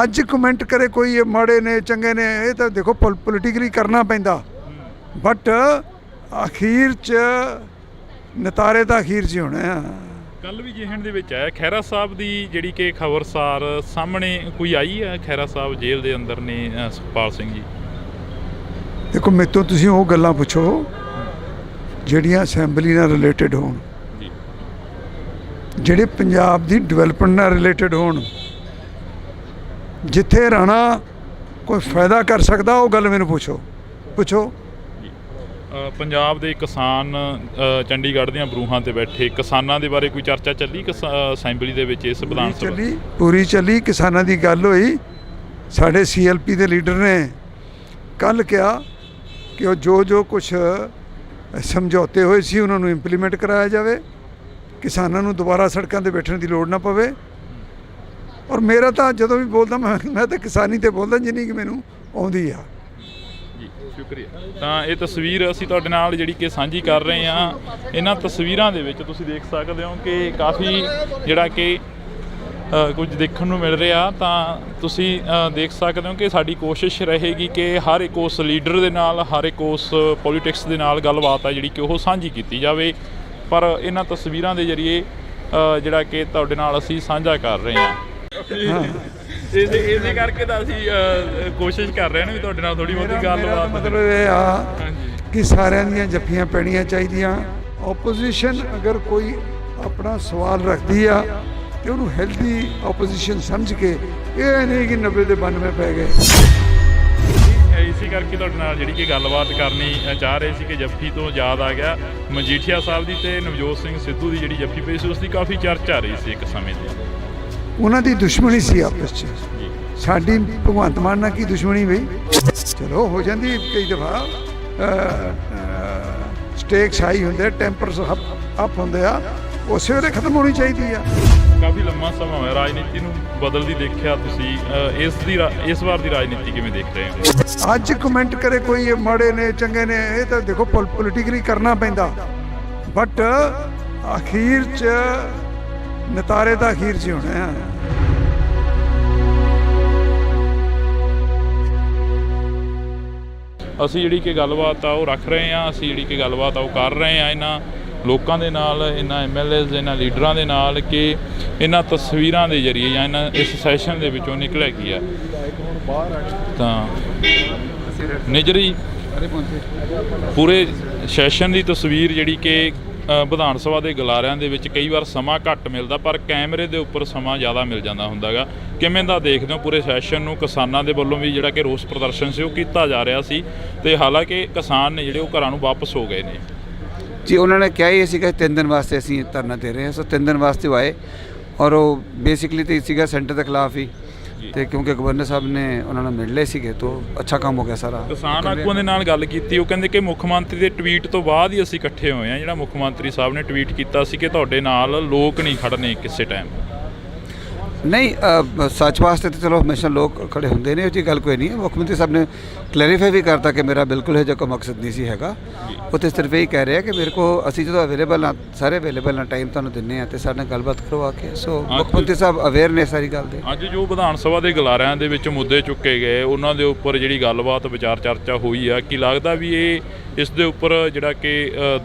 [SPEAKER 2] ਅੱਜ ਕਮੈਂਟ ਕਰੇ ਕੋਈ ਇਹ ਮਾੜੇ ਨੇ ਚੰਗੇ ਨੇ, ਇਹ ਤਾਂ ਦੇਖੋ ਪੋਲੀਟਿਕਲੀ ਕਰਨਾ ਪੈਂਦਾ, ਬਟ ਅਖੀਰ 'ਚ ਨਤਾਰੇ ਤਾਂ ਅਖੀਰ 'ਚ ਹੀ ਹੋਣੇ ਆ।
[SPEAKER 1] ਕੱਲ ਵੀ ਜਿਹਣ ਦੇ ਵਿੱਚ ਆਇਆ ਖਹਿਰਾ ਸਾਹਿਬ ਦੀ ਜਿਹੜੀ ਕਿ ਖਬਰਸਾਰ ਸਾਹਮਣੇ ਕੋਈ ਆਈ ਹੈ, ਖਹਿਰਾ ਸਾਹਿਬ ਜੇਲ੍ਹ ਦੇ ਅੰਦਰ ਨੇ ਸੁਖਪਾਲ ਸਿੰਘ ਜੀ।
[SPEAKER 2] ਦੇਖੋ ਮੇਰੇ ਤੋਂ ਤੁਸੀਂ ਉਹ ਗੱਲਾਂ ਪੁੱਛੋ ਜਿਹੜੀਆਂ ਅਸੈਂਬਲੀ ਨਾਲ ਰਿਲੇਟਡ ਹੋਣ, ਜਿਹੜੇ ਪੰਜਾਬ ਦੀ ਡਿਵੈਲਪਮੈਂਟ ਨਾਲ ਰਿਲੇਟਡ ਹੋਣ। ਜਿੱਥੇ ਰਾਣਾ ਕੋਈ ਫਾਇਦਾ ਕਰ ਸਕਦਾ ਉਹ ਗੱਲ ਮੈਨੂੰ ਪੁੱਛੋ।
[SPEAKER 1] ਪੰਜਾਬ ਦੇ ਕਿਸਾਨ ਚੰਡੀਗੜ੍ਹ ਦੀਆਂ ਬਰੂਹਾਂ ਤੇ ਬੈਠੇ ਕਿਸਾਨਾਂ ਦੇ ਬਾਰੇ ਕੋਈ ਚਰਚਾ ਚੱਲੀ ਅਸੈਂਬਲੀ ਦੇ ਵਿੱਚ? ਇਸ ਵਿਧਾਨ ਸਭਾ
[SPEAKER 2] ਪੂਰੀ ਚੱਲੀ, ਕਿਸਾਨਾਂ ਦੀ ਗੱਲ ਹੋਈ। ਸਾਡੇ CLP ਦੇ ਲੀਡਰ ਨੇ ਕੱਲ੍ਹ ਕਿਹਾ ਕਿ ਉਹ ਜੋ ਕੁਛ ਸਮਝੌਤੇ ਹੋਏ ਸੀ ਉਹਨਾਂ ਨੂੰ ਇੰਪਲੀਮੈਂਟ ਕਰਾਇਆ ਜਾਵੇ, ਕਿਸਾਨਾਂ ਨੂੰ ਦੁਬਾਰਾ ਸੜਕਾਂ 'ਤੇ ਬੈਠਣ ਦੀ ਲੋੜ ਨਾ ਪਵੇ। ਔਰ ਮੇਰਾ ਤਾਂ ਜਦੋਂ ਵੀ ਬੋਲਦਾ ਮੈਂ ਤਾਂ ਕਿਸਾਨੀ 'ਤੇ ਬੋਲਦਾ ਜਿੰਨੀ ਕਿ ਮੈਨੂੰ ਆਉਂਦੀ ਆ।
[SPEAKER 1] ਜੀ, ਸ਼ੁਕਰੀਆ। ਸ਼ੁਕਰੀਆ। ਤਾਂ ਇਹ ਤਸਵੀਰ ਅਸੀਂ ਤੁਹਾਡੇ ਨਾਲ ਜਿਹੜੀ ਕਿ ਸਾਂਝੀ ਕਰ ਰਹੇ ਹਾਂ। ਇਹਨਾਂ ਤਸਵੀਰਾਂ ਦੇ ਵਿੱਚ ਤੁਸੀਂ ਦੇਖ ਸਕਦੇ ਹੋ ਕਿ ਕਾਫੀ ਜਿਹੜਾ ਕਿ ਕੁਝ ਦੇਖਣ ਨੂੰ ਮਿਲ ਰਿਹਾ। ਤਾਂ ਤੁਸੀਂ ਦੇਖ ਸਕਦੇ ਹੋ ਕਿ ਸਾਡੀ ਕੋਸ਼ਿਸ਼ ਰਹੇਗੀ ਕਿ ਹਰ ਇੱਕ ਉਸ ਲੀਡਰ ਦੇ ਨਾਲ, ਹਰ ਇੱਕ ਉਸ ਪੋਲੀਟਿਕਸ ਦੇ ਨਾਲ ਗੱਲਬਾਤ ਆ ਜਿਹੜੀ ਕਿ ਉਹ ਸਾਂਝੀ ਕੀਤੀ ਜਾਵੇ। ਪਰ ਇਹਨਾਂ ਤਸਵੀਰਾਂ ਦੇ ਜ਼ਰੀਏ ਜਿਹੜਾ ਕਿ ਤੁਹਾਡੇ ਨਾਲ ਅਸੀਂ ਸਾਂਝਾ ਕਰ ਰਹੇ ਹਾਂ। ਇਸੇ ਕਰਕੇ ਤਾਂ ਅਸੀਂ ਕੋਸ਼ਿਸ਼ ਕਰ ਰਹੇ ਹਾਂ ਵੀ ਤੁਹਾਡੇ ਨਾਲ ਥੋੜੀ ਬਹੁਤੀ ਗੱਲਬਾਤ।
[SPEAKER 2] ਮਤਲਬ ਇਹ ਆ ਕਿ ਸਾਰਿਆਂ ਦੀਆਂ ਜੱਫੀਆਂ ਪੈਣੀਆਂ ਚਾਹੀਦੀਆਂ। ਆਪੋਜੀਸ਼ਨ ਅਗਰ ਕੋਈ ਆਪਣਾ ਸਵਾਲ ਰੱਖਦੀ ਆ ਤੇ ਉਹਨੂੰ ਹੈਲਦੀ ਆਪੋਜੀਸ਼ਨ ਸਮਝ ਕੇ, ਇਹ ਨਹੀਂ ਕਿ 90 ਦੇ 92 ਪੈ ਗਏ।
[SPEAKER 1] ਇਸੇ ਕਰਕੇ ਤੁਹਾਡੇ ਨਾਲ ਜਿਹੜੀ ਕਿ ਗੱਲਬਾਤ ਕਰਨੀ ਚਾਹ ਰਹੇ ਸੀ ਕਿ ਜੱਫੀ ਤੋਂ ਯਾਦ ਆ ਗਿਆ ਮਜੀਠੀਆ ਸਾਹਿਬ ਦੀ ਤੇ ਨਵਜੋਤ ਸਿੰਘ ਸਿੱਧੂ ਦੀ ਜਿਹੜੀ ਜੱਫੀ ਪਈ ਸੀ ਉਸ ਦੀ ਕਾਫੀ ਚਰਚਾ ਆ ਰਹੀ ਸੀ ਇੱਕ ਸਮੇਂ ਤੇ। ਉਹਨਾਂ
[SPEAKER 2] ਦੀ ਦੁਸ਼ਮਣੀ ਸੀ ਆਪਸ 'ਚ। ਸਾਡੀ ਭਗਵੰਤ ਮਾਨ ਨਾਲ ਕੀ ਦੁਸ਼ਮਣੀ ਬਈ? ਚਲੋ ਹੋ ਜਾਂਦੀ ਕਈ ਦਫਾ, ਸਟੇਕਸ ਹਾਈ ਹੁੰਦੇ, ਟੈਂਪਰਸ ਅਪ ਹੁੰਦੇ ਆ, ਉਸੇ ਵੇਲੇ ਖਤਮ ਹੋਣੀ ਚਾਹੀਦੀ ਆ।
[SPEAKER 1] ਕਾਫੀ ਲੰਮਾ ਸਮਾਂ ਹੋਇਆ ਰਾਜਨੀਤੀ ਨੂੰ ਬਦਲਦੀ ਦੇਖਿਆ ਤੁਸੀਂ, ਇਸ ਵਾਰ ਦੀ ਰਾਜਨੀਤੀ ਕਿਵੇਂ ਦੇਖ ਰਹੇ ਹੋ?
[SPEAKER 2] ਅੱਜ ਕਮੈਂਟ ਕਰੇ ਕੋਈ ਇਹ ਮਾੜੇ ਨੇ ਚੰਗੇ ਨੇ, ਇਹ ਤਾਂ ਦੇਖੋ ਪੋਲੀਟਿਕਲੀ ਕਰਨਾ ਪੈਂਦਾ, ਬਟ ਅਖੀਰ 'ਚ ਨਤਾਰੇ ਤਾਂ ਅਖੀਰ 'ਚ ਹੋਣੇ ਆ।
[SPEAKER 1] ਅਸੀਂ ਜਿਹੜੀ ਕਿ ਗੱਲਬਾਤ ਆ ਉਹ ਰੱਖ ਰਹੇ ਹਾਂ, ਅਸੀਂ ਜਿਹੜੀ ਕਿ ਗੱਲਬਾਤ ਆ ਉਹ ਕਰ ਰਹੇ ਹਾਂ ਇਹਨਾਂ ਲੋਕਾਂ ਦੇ ਨਾਲ, ਇਹਨਾਂ MLAs, ਇਹਨਾਂ ਲੀਡਰਾਂ ਦੇ ਨਾਲ ਕਿ ਇਹਨਾਂ ਤਸਵੀਰਾਂ ਦੇ ਜ਼ਰੀਏ ਜਾਂ ਇਹਨਾਂ ਇਸ ਸੈਸ਼ਨ ਦੇ ਵਿੱਚੋਂ ਨਿਕਲਿਆ ਕੀ ਆ। ਤਾਂ ਨਿਜਰੀ ਪੂਰੇ ਸੈਸ਼ਨ ਦੀ ਤਸਵੀਰ ਜਿਹੜੀ ਕਿ ਵਿਧਾਨ ਸਭਾ ਦੇ ਗਲਾਰਿਆਂ ਦੇ ਵਿੱਚ ਕਈ ਵਾਰ ਸਮਾਂ ਘੱਟ ਮਿਲਦਾ, ਪਰ ਕੈਮਰੇ ਦੇ ਉੱਪਰ ਸਮਾਂ ਜ਼ਿਆਦਾ ਮਿਲ ਜਾਂਦਾ ਹੁੰਦਾ ਗਾ। ਕਿਵੇਂ ਦਾ ਦੇਖਦੇ ਹੋ ਪੂਰੇ ਸੈਸ਼ਨ ਨੂੰ? ਕਿਸਾਨਾਂ ਦੇ ਵੱਲੋਂ ਵੀ ਜਿਹੜਾ ਕਿ ਰੋਸ ਪ੍ਰਦਰਸ਼ਨ ਸੀ ਉਹ ਕੀਤਾ ਜਾ ਰਿਹਾ ਸੀ, ਤੇ ਹਾਲਾਂਕਿ ਕਿਸਾਨ ਨੇ ਜਿਹੜੇ ਉਹ ਘਰਾਂ ਨੂੰ ਵਾਪਸ ਹੋ ਗਏ ਨੇ
[SPEAKER 3] ਜੀ। ਉਹਨਾਂ ਨੇ ਕਿਹਾ ਹੀ ਸੀਗਾ 3 ਦਿਨ ਵਾਸਤੇ ਅਸੀਂ ਧਰਨਾ ਦੇ ਰਹੇ ਹਾਂ, ਸੋ 3 ਦਿਨ ਵਾਸਤੇ ਉਹ ਆਏ, ਔਰ ਉਹ ਬੇਸਿਕਲੀ ਤਾਂ ਸੀਗਾ ਸੈਂਟਰ ਦੇ ਖਿਲਾਫ ਹੀ, ਤੇ ਕਿਉਂਕਿ ਗਵਰਨਰ ਸਾਹਿਬ ਨੇ ਉਹਨਾਂ ਨੂੰ ਮਿਲ ਲਏ ਸੀਗੇ ਤਾਂ ਅੱਛਾ ਕੰਮ ਹੋ ਗਿਆ ਸਾਰਾ।
[SPEAKER 1] ਕਿਸਾਨ ਆਗੂਆਂ ਦੇ ਨਾਲ ਗੱਲ ਕੀਤੀ, ਉਹ ਕਹਿੰਦੇ ਕਿ ਮੁੱਖ ਮੰਤਰੀ ਦੇ ਟਵੀਟ ਤੋਂ ਬਾਅਦ ਹੀ ਅਸੀਂ ਇਕੱਠੇ ਹੋਏ ਹਾਂ। ਜਿਹੜਾ ਮੁੱਖ ਮੰਤਰੀ ਸਾਹਿਬ ਨੇ ਟਵੀਟ ਕੀਤਾ ਸੀ ਕਿ ਤੁਹਾਡੇ ਨਾਲ ਲੋਕ ਨਹੀਂ ਖੜਨੇ ਕਿਸੇ ਟਾਈਮ।
[SPEAKER 3] ਨਹੀਂ, ਸੱਚ ਵਾਸਤੇ ਤਾਂ ਚਲੋ ਹਮੇਸ਼ਾ ਲੋਕ ਖੜੇ ਹੁੰਦੇ ਨੇ, ਉਹ ਜੀ ਗੱਲ ਕੋਈ ਨਹੀਂ ਹੈ। ਮੁੱਖ ਮੰਤਰੀ ਸਾਹਿਬ ਨੇ ਕਲੈਰੀਫਾਈ ਵੀ ਕਰਤਾ ਕਿ ਮੇਰਾ ਬਿਲਕੁਲ ਇਹ ਜਿਹਾ ਕੋਈ ਮਕਸਦ ਨਹੀਂ ਸੀ ਹੈਗਾ। ਉਹ ਤਾਂ ਸਿਰਫ ਇਹ ਕਹਿ ਰਿਹਾ ਕਿ ਮੇਰੇ ਕੋਲ ਅਸੀਂ ਜਦੋਂ ਅਵੇਲੇਬਲ ਹਾਂ, ਸਾਰੇ ਅਵੇਲੇਬਲ ਹਾਂ, ਟਾਈਮ ਤੁਹਾਨੂੰ ਦਿੰਦੇ ਹਾਂ ਅਤੇ ਸਾਡੇ ਨਾਲ ਗੱਲਬਾਤ ਕਰੋ ਆ ਕੇ। ਸੋ ਮੁੱਖ ਮੰਤਰੀ ਸਾਹਿਬ ਅਵੇਅਰ ਨੇ ਸਾਰੀ ਗੱਲ ਦੇ।
[SPEAKER 1] ਅੱਜ ਜੋ ਵਿਧਾਨ ਸਭਾ ਦੇ ਗਲਾਰਿਆਂ ਦੇ ਵਿੱਚ ਮੁੱਦੇ ਚੁੱਕੇ ਗਏ, ਉਹਨਾਂ ਦੇ ਉੱਪਰ ਜਿਹੜੀ ਗੱਲਬਾਤ ਵਿਚਾਰ ਚਰਚਾ ਹੋਈ ਆ, ਕੀ ਲੱਗਦਾ ਵੀ ਇਸ ਦੇ ਉੱਪਰ ਜਿਹੜਾ ਕਿ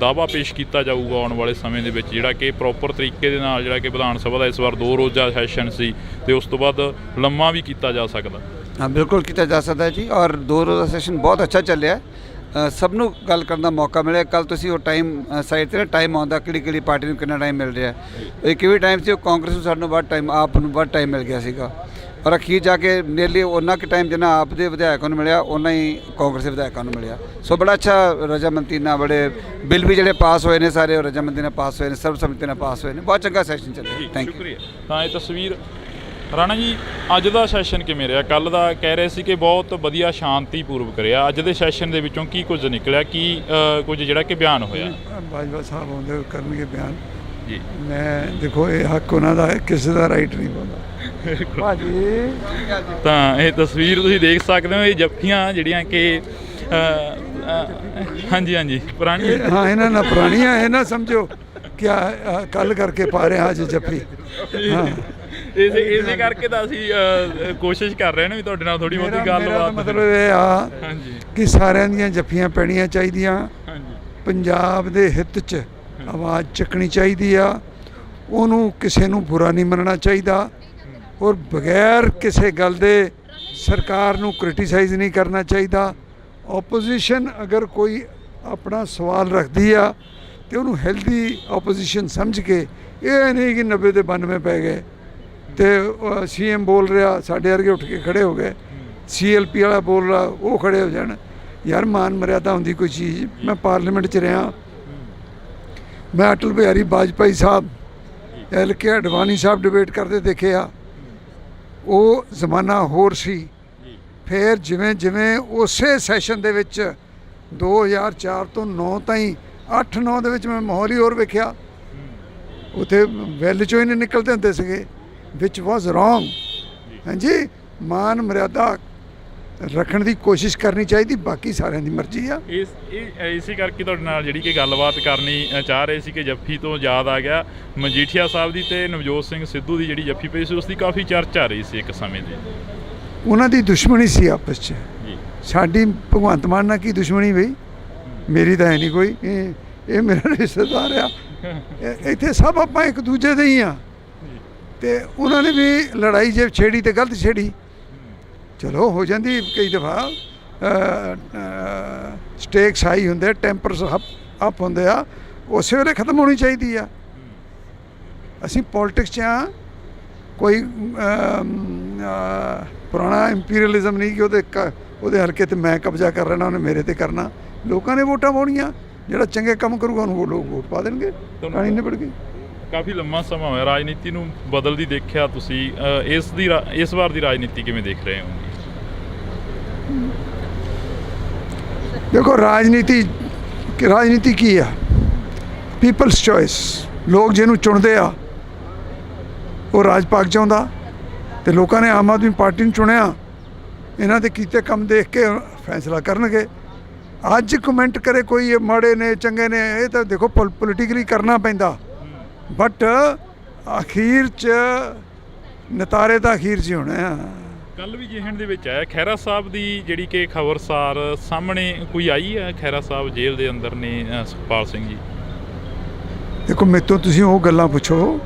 [SPEAKER 1] ਦਾਅਵਾ ਪੇਸ਼ ਕੀਤਾ ਜਾਊਗਾ ਆਉਣ ਵਾਲੇ ਸਮੇਂ ਦੇ ਵਿੱਚ, ਜਿਹੜਾ ਕਿ ਪ੍ਰੋਪਰ ਤਰੀਕੇ ਦੇ ਨਾਲ ਜਿਹੜਾ ਕਿ ਵਿਧਾਨ ਸਭਾ ਦਾ ਇਸ ਵਾਰ 2 ਰੋਜ਼ਾ ਸੈਸ਼ਨ ਸੀ ਤੇ ਉਸ ਤੋਂ ਬਾਅਦ ਲੰਮਾ ਵੀ ਕੀਤਾ ਜਾ ਸਕਦਾ?
[SPEAKER 3] ਹਾਂ, ਬਿਲਕੁਲ ਕੀਤਾ ਜਾ ਸਕਦਾ ਜੀ, ਔਰ 2 ਰੋਜ਼ਾ ਸੈਸ਼ਨ ਬਹੁਤ ਅੱਛਾ ਚੱਲਿਆ। ਸਭ ਨੂੰ ਗੱਲ ਕਰਨ ਦਾ ਮੌਕਾ ਮਿਲਿਆ। ਕੱਲ੍ਹ ਤੁਸੀਂ ਉਹ ਟਾਈਮ ਸਾਈਡ 'ਤੇ ਨਾ ਟਾਈਮ ਆਉਂਦਾ ਕਿਹੜੀ ਪਾਰਟੀ ਨੂੰ ਕਿੰਨਾ ਟਾਈਮ ਮਿਲ ਰਿਹਾ। ਇੱਕ ਵੀ ਟਾਈਮ ਸੀ ਉਹ ਕਾਂਗਰਸ ਨੂੰ ਸਾਨੂੰ ਵੱਧ ਟਾਈਮ, ਆਪ ਨੂੰ ਵੱਧ ਟਾਈਮ ਮਿਲ ਗਿਆ ਸੀਗਾ, ਔਰ ਅਖੀਰ ਜਾ ਕੇ ਨੀਅਰਲੀ ਉਹਨਾਂ ਕੁ ਟਾਈਮ ਜਿੰਨਾ ਆਪ ਦੇ ਵਿਧਾਇਕਾਂ ਨੂੰ ਮਿਲਿਆ ਉਹਨਾਂ ਹੀ ਕਾਂਗਰਸ ਦੇ ਵਿਧਾਇਕਾਂ ਨੂੰ ਮਿਲਿਆ। ਸੋ ਬੜਾ ਅੱਛਾ ਰਜਾਮੰਦੀ ਨਾਲ ਬੜੇ ਬਿੱਲ ਵੀ ਜਿਹੜੇ ਪਾਸ ਹੋਏ ਨੇ ਸਾਰੇ ਉਹ ਰਜਾਮੰਦੀ ਨਾਲ ਪਾਸ ਹੋਏ ਨੇ, ਸਰਬਸੰਮਤੀ ਨਾਲ ਪਾਸ ਹੋਏ ਨੇ। ਬਹੁਤ ਚੰਗਾ ਸੈਸ਼ਨ ਚੱਲਿਆ। Thank you.
[SPEAKER 1] ਤਾਂ ਇਹ ਤਸਵੀਰ ਰਾਣਾ ਜੀ, ਅੱਜ ਦਾ ਸੈਸ਼ਨ ਕਿਵੇਂ ਰਿਹਾ? ਕੱਲ੍ਹ ਦਾ ਕਹਿ ਰਹੇ ਸੀ ਕਿ ਬਹੁਤ ਵਧੀਆ ਸ਼ਾਂਤੀਪੂਰਵਕ ਰਿਹਾ। ਅੱਜ ਦੇ ਸੈਸ਼ਨ ਦੇ ਵਿੱਚੋਂ ਕੀ ਕੁਝ ਨਿਕਲਿਆ, ਕੀ ਕੁਝ ਜਿਹੜਾ ਕਿ ਬਿਆਨ ਹੋਇਆ?
[SPEAKER 2] ਬਾਜਵਾ ਸਾਹਿਬ ਆਉਂਦੇ ਕਰਨਗੇ ਬਿਆਨ
[SPEAKER 1] ਜੀ।
[SPEAKER 2] ਮੈਂ ਦੇਖੋ ਇਹ ਹੱਕ ਉਹਨਾਂ ਦਾ ਹੈ, ਕਿਸੇ ਦਾ ਰਾਈਟ ਨਹੀਂ ਬਣਦਾ ਭਾਜੀ।
[SPEAKER 1] ਤਾਂ ਇਹ ਤਸਵੀਰ ਤੁਸੀਂ ਦੇਖ ਸਕਦੇ ਹੋ, ਇਹ ਜੱਫੀਆਂ ਜਿਹੜੀਆਂ ਕਿ ਹਾਂਜੀ ਪੁਰਾਣੀ,
[SPEAKER 2] ਹਾਂ ਇਹਨਾਂ ਨਾਲ ਪੁਰਾਣੀਆਂ, ਇਹ ਨਾ ਸਮਝੋ ਕਿ ਕੱਲ ਕਰਕੇ ਪਾ ਰਹੇ ਅੱਜ ਜੱਫੀ। ਹਾਂ,
[SPEAKER 1] ਇਸੇ ਕਰਕੇ ਤਾਂ ਅਸੀਂ ਕੋਸ਼ਿਸ਼ ਕਰ ਰਹੇ ਨੇ ਵੀ ਤੁਹਾਡੇ ਨਾਲ ਥੋੜੀ ਬਹੁਤੀ ਗੱਲਬਾਤ।
[SPEAKER 2] ਮਤਲਬ ਇਹ ਆ ਕਿ ਸਾਰਿਆਂ ਦੀਆਂ ਜੱਫੀਆਂ ਪੈਣੀਆਂ ਚਾਹੀਦੀਆਂ। ਪੰਜਾਬ ਦੇ ਹਿੱਤ 'ਚ ਆਵਾਜ਼ ਚੱਕਣੀ ਚਾਹੀਦੀ ਆ। ਉਹਨੂੰ ਕਿਸੇ ਨੂੰ ਬੁਰਾ ਨਹੀਂ ਮੰਨਣਾ ਚਾਹੀਦਾ, ਔਰ ਬਗੈਰ ਕਿਸੇ ਗੱਲ ਦੇ ਸਰਕਾਰ ਨੂੰ ਕ੍ਰਿਟੀਸਾਈਜ਼ ਨਹੀਂ ਕਰਨਾ ਚਾਹੀਦਾ। ਆਪੋਜੀਸ਼ਨ ਅਗਰ ਕੋਈ ਆਪਣਾ ਸਵਾਲ ਰੱਖਦੀ ਆ ਤੇ ਉਹਨੂੰ ਹੈਲਦੀ ਆਪੋਜੀਸ਼ਨ ਸਮਝ ਕੇ, ਇਹ ਨਹੀਂ ਕਿ 90 ਦੇ 92 ਪੈ ਗਏ ਤੇ CM ਬੋਲ ਰਿਹਾ ਸਾਡੇ ਵਰਗੇ ਉੱਠ ਕੇ ਖੜੇ ਹੋ ਗਏ, CLP ਵਾਲਾ ਬੋਲ ਰਿਹਾ ਉਹ ਖੜੇ ਹੋ ਜਾਣ। ਯਾਰ ਮਾਨ ਮਰਿਆਦਾ ਹੁੰਦੀ ਕੋਈ ਚੀਜ਼। ਮੈਂ ਪਾਰਲੀਮੈਂਟ 'ਚ ਰਿਹਾ, ਮੈਂ ਅਟਲ ਬਿਹਾਰੀ ਵਾਜਪਾਈ ਸਾਹਿਬ, LK ਅਡਵਾਨੀ ਸਾਹਿਬ ਡਿਬੇਟ ਕਰਦੇ ਦੇਖੇ ਆ। ਉਹ ਜ਼ਮਾਨਾ ਹੋਰ ਸੀ। ਫਿਰ ਜਿਵੇਂ ਜਿਵੇਂ ਉਸੇ ਸੈਸ਼ਨ ਦੇ ਵਿੱਚ 2004 ਤੋਂ 9 ਤਾਈਂ 8-9 ਦੇ ਵਿੱਚ ਮੈਂ ਮਾਹੌਲ ਹੀ ਹੋਰ ਵੇਖਿਆ। ਉੱਥੇ ਵੈਲ 'ਚੋਂ ਹੀ ਨਹੀਂ ਨਿਕਲਦੇ ਹੁੰਦੇ ਸੀਗੇ, ਵਿਚ ਵਾਜ਼ ਰੋਂਗ। ਹਾਂਜੀ, ਮਾਨ ਮਰਿਆਦਾ ਰੱਖਣ ਦੀ ਕੋਸ਼ਿਸ਼ ਕਰਨੀ ਚਾਹੀਦੀ, ਬਾਕੀ ਸਾਰਿਆਂ ਦੀ ਮਰਜ਼ੀ ਆ।
[SPEAKER 1] ਇਸੇ ਕਰਕੇ ਤੁਹਾਡੇ ਨਾਲ ਜਿਹੜੀ ਕਿ ਗੱਲਬਾਤ ਕਰਨੀ ਚਾਹ ਰਹੇ ਸੀ ਕਿ ਜੱਫੀ ਤੋਂ ਯਾਦ ਆ ਗਿਆ ਮਜੀਠੀਆ ਸਾਹਿਬ ਦੀ ਤੇ ਨਵਜੋਤ ਸਿੰਘ ਸਿੱਧੂ ਦੀ ਜਿਹੜੀ ਜੱਫੀ ਪਈ ਸੀ ਉਸ ਦੀ ਕਾਫੀ ਚਰਚਾ ਰਹੀ ਸੀ ਇੱਕ ਸਮੇਂ ਦੀ।
[SPEAKER 2] ਉਹਨਾਂ ਦੀ ਦੁਸ਼ਮਣੀ ਸੀ ਆਪਸ 'ਚ।
[SPEAKER 1] ਜੀ
[SPEAKER 2] ਸਾਡੀ ਭਗਵੰਤ ਮਾਨ ਨਾਲ ਕੀ ਦੁਸ਼ਮਣੀ ਬਈ? ਮੇਰੀ ਤਾਂ ਹੈ ਨਹੀਂ ਕੋਈ। ਇਹ ਮੇਰਾ ਰਿਸ਼ਤੇਦਾਰ ਆ। ਇੱਥੇ ਸਭ ਆਪਾਂ ਇੱਕ ਦੂਜੇ ਦੇ ਹੀ ਆ। ਤੇ ਉਹਨਾਂ ਨੇ ਵੀ ਲੜਾਈ ਜੇ ਛੇੜੀ ਤੇ ਗਲਤ ਛੇੜੀ, ਚਲੋ ਹੋ ਜਾਂਦੀ ਕਈ ਦਫਾ। ਸਟੇਕਸ ਹਾਈ ਹੁੰਦੇ, ਟੈਂਪਰਸ ਅਪ ਹੁੰਦੇ ਆ, ਉਸੇ ਵੇਲੇ ਖਤਮ ਹੋਣੀ ਚਾਹੀਦੀ ਆ। ਅਸੀਂ ਪੋਲਿਟਿਕਸ 'ਚ ਆ, ਕੋਈ ਪੁਰਾਣਾ ਇੰਪੀਰੀਅਲਿਜ਼ਮ ਨਹੀਂ ਕਿ ਉਹਦੇ ਹਲਕੇ ਤੇ ਮੈਂ ਕਬਜ਼ਾ ਕਰ ਲੈਣਾ, ਉਹਨੇ ਮੇਰੇ ਤੇ ਕਰਨਾ। ਲੋਕਾਂ ਨੇ ਵੋਟਾਂ ਪਾਉਣੀਆਂ, ਜਿਹੜਾ ਚੰਗੇ ਕੰਮ ਕਰੂਗਾ ਉਹਨੂੰ ਉਹ ਲੋਕ ਵੋਟ ਪਾ ਦੇਣਗੇ, ਕਹਾਣੀ ਨਿਬੜ ਗਈ।
[SPEAKER 1] ਕਾਫੀ ਲੰਮਾ ਸਮਾਂ ਹੋਇਆ ਰਾਜਨੀਤੀ ਨੂੰ ਬਦਲਦੀ ਦੇਖਿਆ ਤੁਸੀਂ, ਇਸ ਵਾਰ ਦੀ ਰਾਜਨੀਤੀ ਕਿਵੇਂ ਦੇਖ ਰਹੇ ਹੋ?
[SPEAKER 2] ਦੇਖੋ ਰਾਜਨੀਤੀ ਕੀ ਆ? People's choice. ਲੋਕ ਜਿਹਨੂੰ ਚੁਣਦੇ ਆ ਉਹ ਰਾਜ ਪਾਕ ਚਾਹੁੰਦਾ, ਤੇ ਲੋਕਾਂ ਨੇ ਆਮ ਆਦਮੀ ਪਾਰਟੀ ਨੂੰ ਚੁਣਿਆ। ਇਹਨਾਂ ਦੇ ਕੀਤੇ ਕੰਮ ਦੇਖ ਕੇ ਫੈਸਲਾ ਕਰਨਗੇ। ਅੱਜ ਕਮੈਂਟ ਕਰੇ ਕੋਈ ਇਹ ਮਾੜੇ ਨੇ ਚੰਗੇ ਨੇ, ਇਹ ਤਾਂ ਦੇਖੋ ਪੋਲੀਟੀਕਲੀ ਕਰਨਾ ਪੈਂਦਾ, ਬਟ ਅਖੀਰ 'ਚ ਨਤਾਰੇ ਤਾਂ ਅਖੀਰ 'ਚ ਹੀ ਹੋਣੇ ਆ।
[SPEAKER 1] ਕੱਲ ਵੀ ਜਿਹਣ ਦੇ ਵਿੱਚ ਆਇਆ ਖਹਿਰਾ ਸਾਹਿਬ ਦੀ ਜਿਹੜੀ ਕਿ ਖਬਰਸਾਰ ਸਾਹਮਣੇ ਕੋਈ ਆਈ ਹੈ। ਖਹਿਰਾ ਸਾਹਿਬ ਜੇਲ੍ਹ ਦੇ ਅੰਦਰ ਨੇ ਸੁਖਪਾਲ ਸਿੰਘ ਜੀ।
[SPEAKER 2] ਦੇਖੋ ਮੇਰੇ ਤੋਂ ਤੁਸੀਂ ਉਹ ਗੱਲਾਂ ਪੁੱਛੋ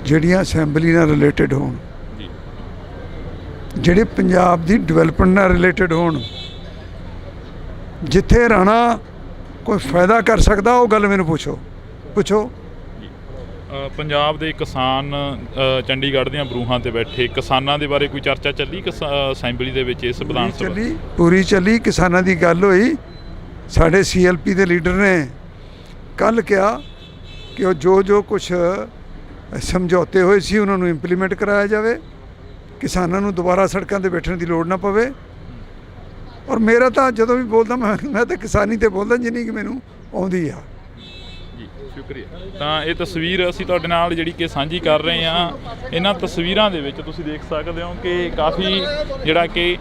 [SPEAKER 2] ਜਿਹੜੀਆਂ ਅਸੈਂਬਲੀ ਨਾਲ ਰਿਲੇਟਡ ਹੋਣ, ਜਿਹੜੇ ਪੰਜਾਬ ਦੀ ਡਿਵੈਲਪਮੈਂਟ ਨਾਲ ਰਿਲੇਟਡ ਹੋਣ। ਜਿੱਥੇ ਰਾਣਾ ਕੋਈ ਫਾਇਦਾ ਕਰ ਸਕਦਾ ਉਹ ਗੱਲ ਮੈਨੂੰ ਪੁੱਛੋ।
[SPEAKER 1] ਪੰਜਾਬ ਦੇ ਕਿਸਾਨ ਚੰਡੀਗੜ੍ਹ ਦੀਆਂ ਬਰੂਹਾਂ ਤੇ ਬੈਠੇ ਕਿਸਾਨਾਂ ਦੇ ਬਾਰੇ ਕੋਈ ਚਰਚਾ ਚੱਲੀ ਅਸੈਂਬਲੀ ਦੇ ਵਿੱਚ? ਇਸ ਵਿਧਾਨ ਸਭਾ
[SPEAKER 2] ਪੂਰੀ ਚੱਲੀ। ਕਿਸਾਨਾਂ ਦੀ ਗੱਲ ਹੋਈ। ਸਾਡੇ CLP ਦੇ ਲੀਡਰ ਨੇ ਕੱਲ੍ਹ ਕਿਹਾ ਕਿ ਉਹ ਜੋ ਕੁਛ ਸਮਝੌਤੇ ਹੋਏ ਸੀ ਉਹਨਾਂ ਨੂੰ ਇੰਪਲੀਮੈਂਟ ਕਰਾਇਆ ਜਾਵੇ, ਕਿਸਾਨਾਂ ਨੂੰ ਦੁਬਾਰਾ ਸੜਕਾਂ 'ਤੇ ਬੈਠਣ ਦੀ ਲੋੜ ਨਾ ਪਵੇ। ਔਰ ਮੇਰਾ ਤਾਂ ਜਦੋਂ ਵੀ ਬੋਲਦਾ ਮੈਂ ਤਾਂ ਕਿਸਾਨੀ 'ਤੇ ਬੋਲਦਾ ਜਿੰਨੀ ਕਿ ਮੈਨੂੰ ਆਉਂਦੀ ਆ।
[SPEAKER 1] ਸ਼ੁਕਰੀਆ। ਤਾਂ ਇਹ ਤਸਵੀਰ ਅਸੀਂ ਤੁਹਾਡੇ ਨਾਲ ਜਿਹੜੀ ਕਿ ਸਾਂਝੀ ਕਰ ਰਹੇ ਹਾਂ। ਇਹਨਾਂ ਤਸਵੀਰਾਂ ਦੇ ਵਿੱਚ ਤੁਸੀਂ ਦੇਖ ਸਕਦੇ ਹੋ ਕਿ ਕਾਫੀ ਜਿਹੜਾ ਕਿ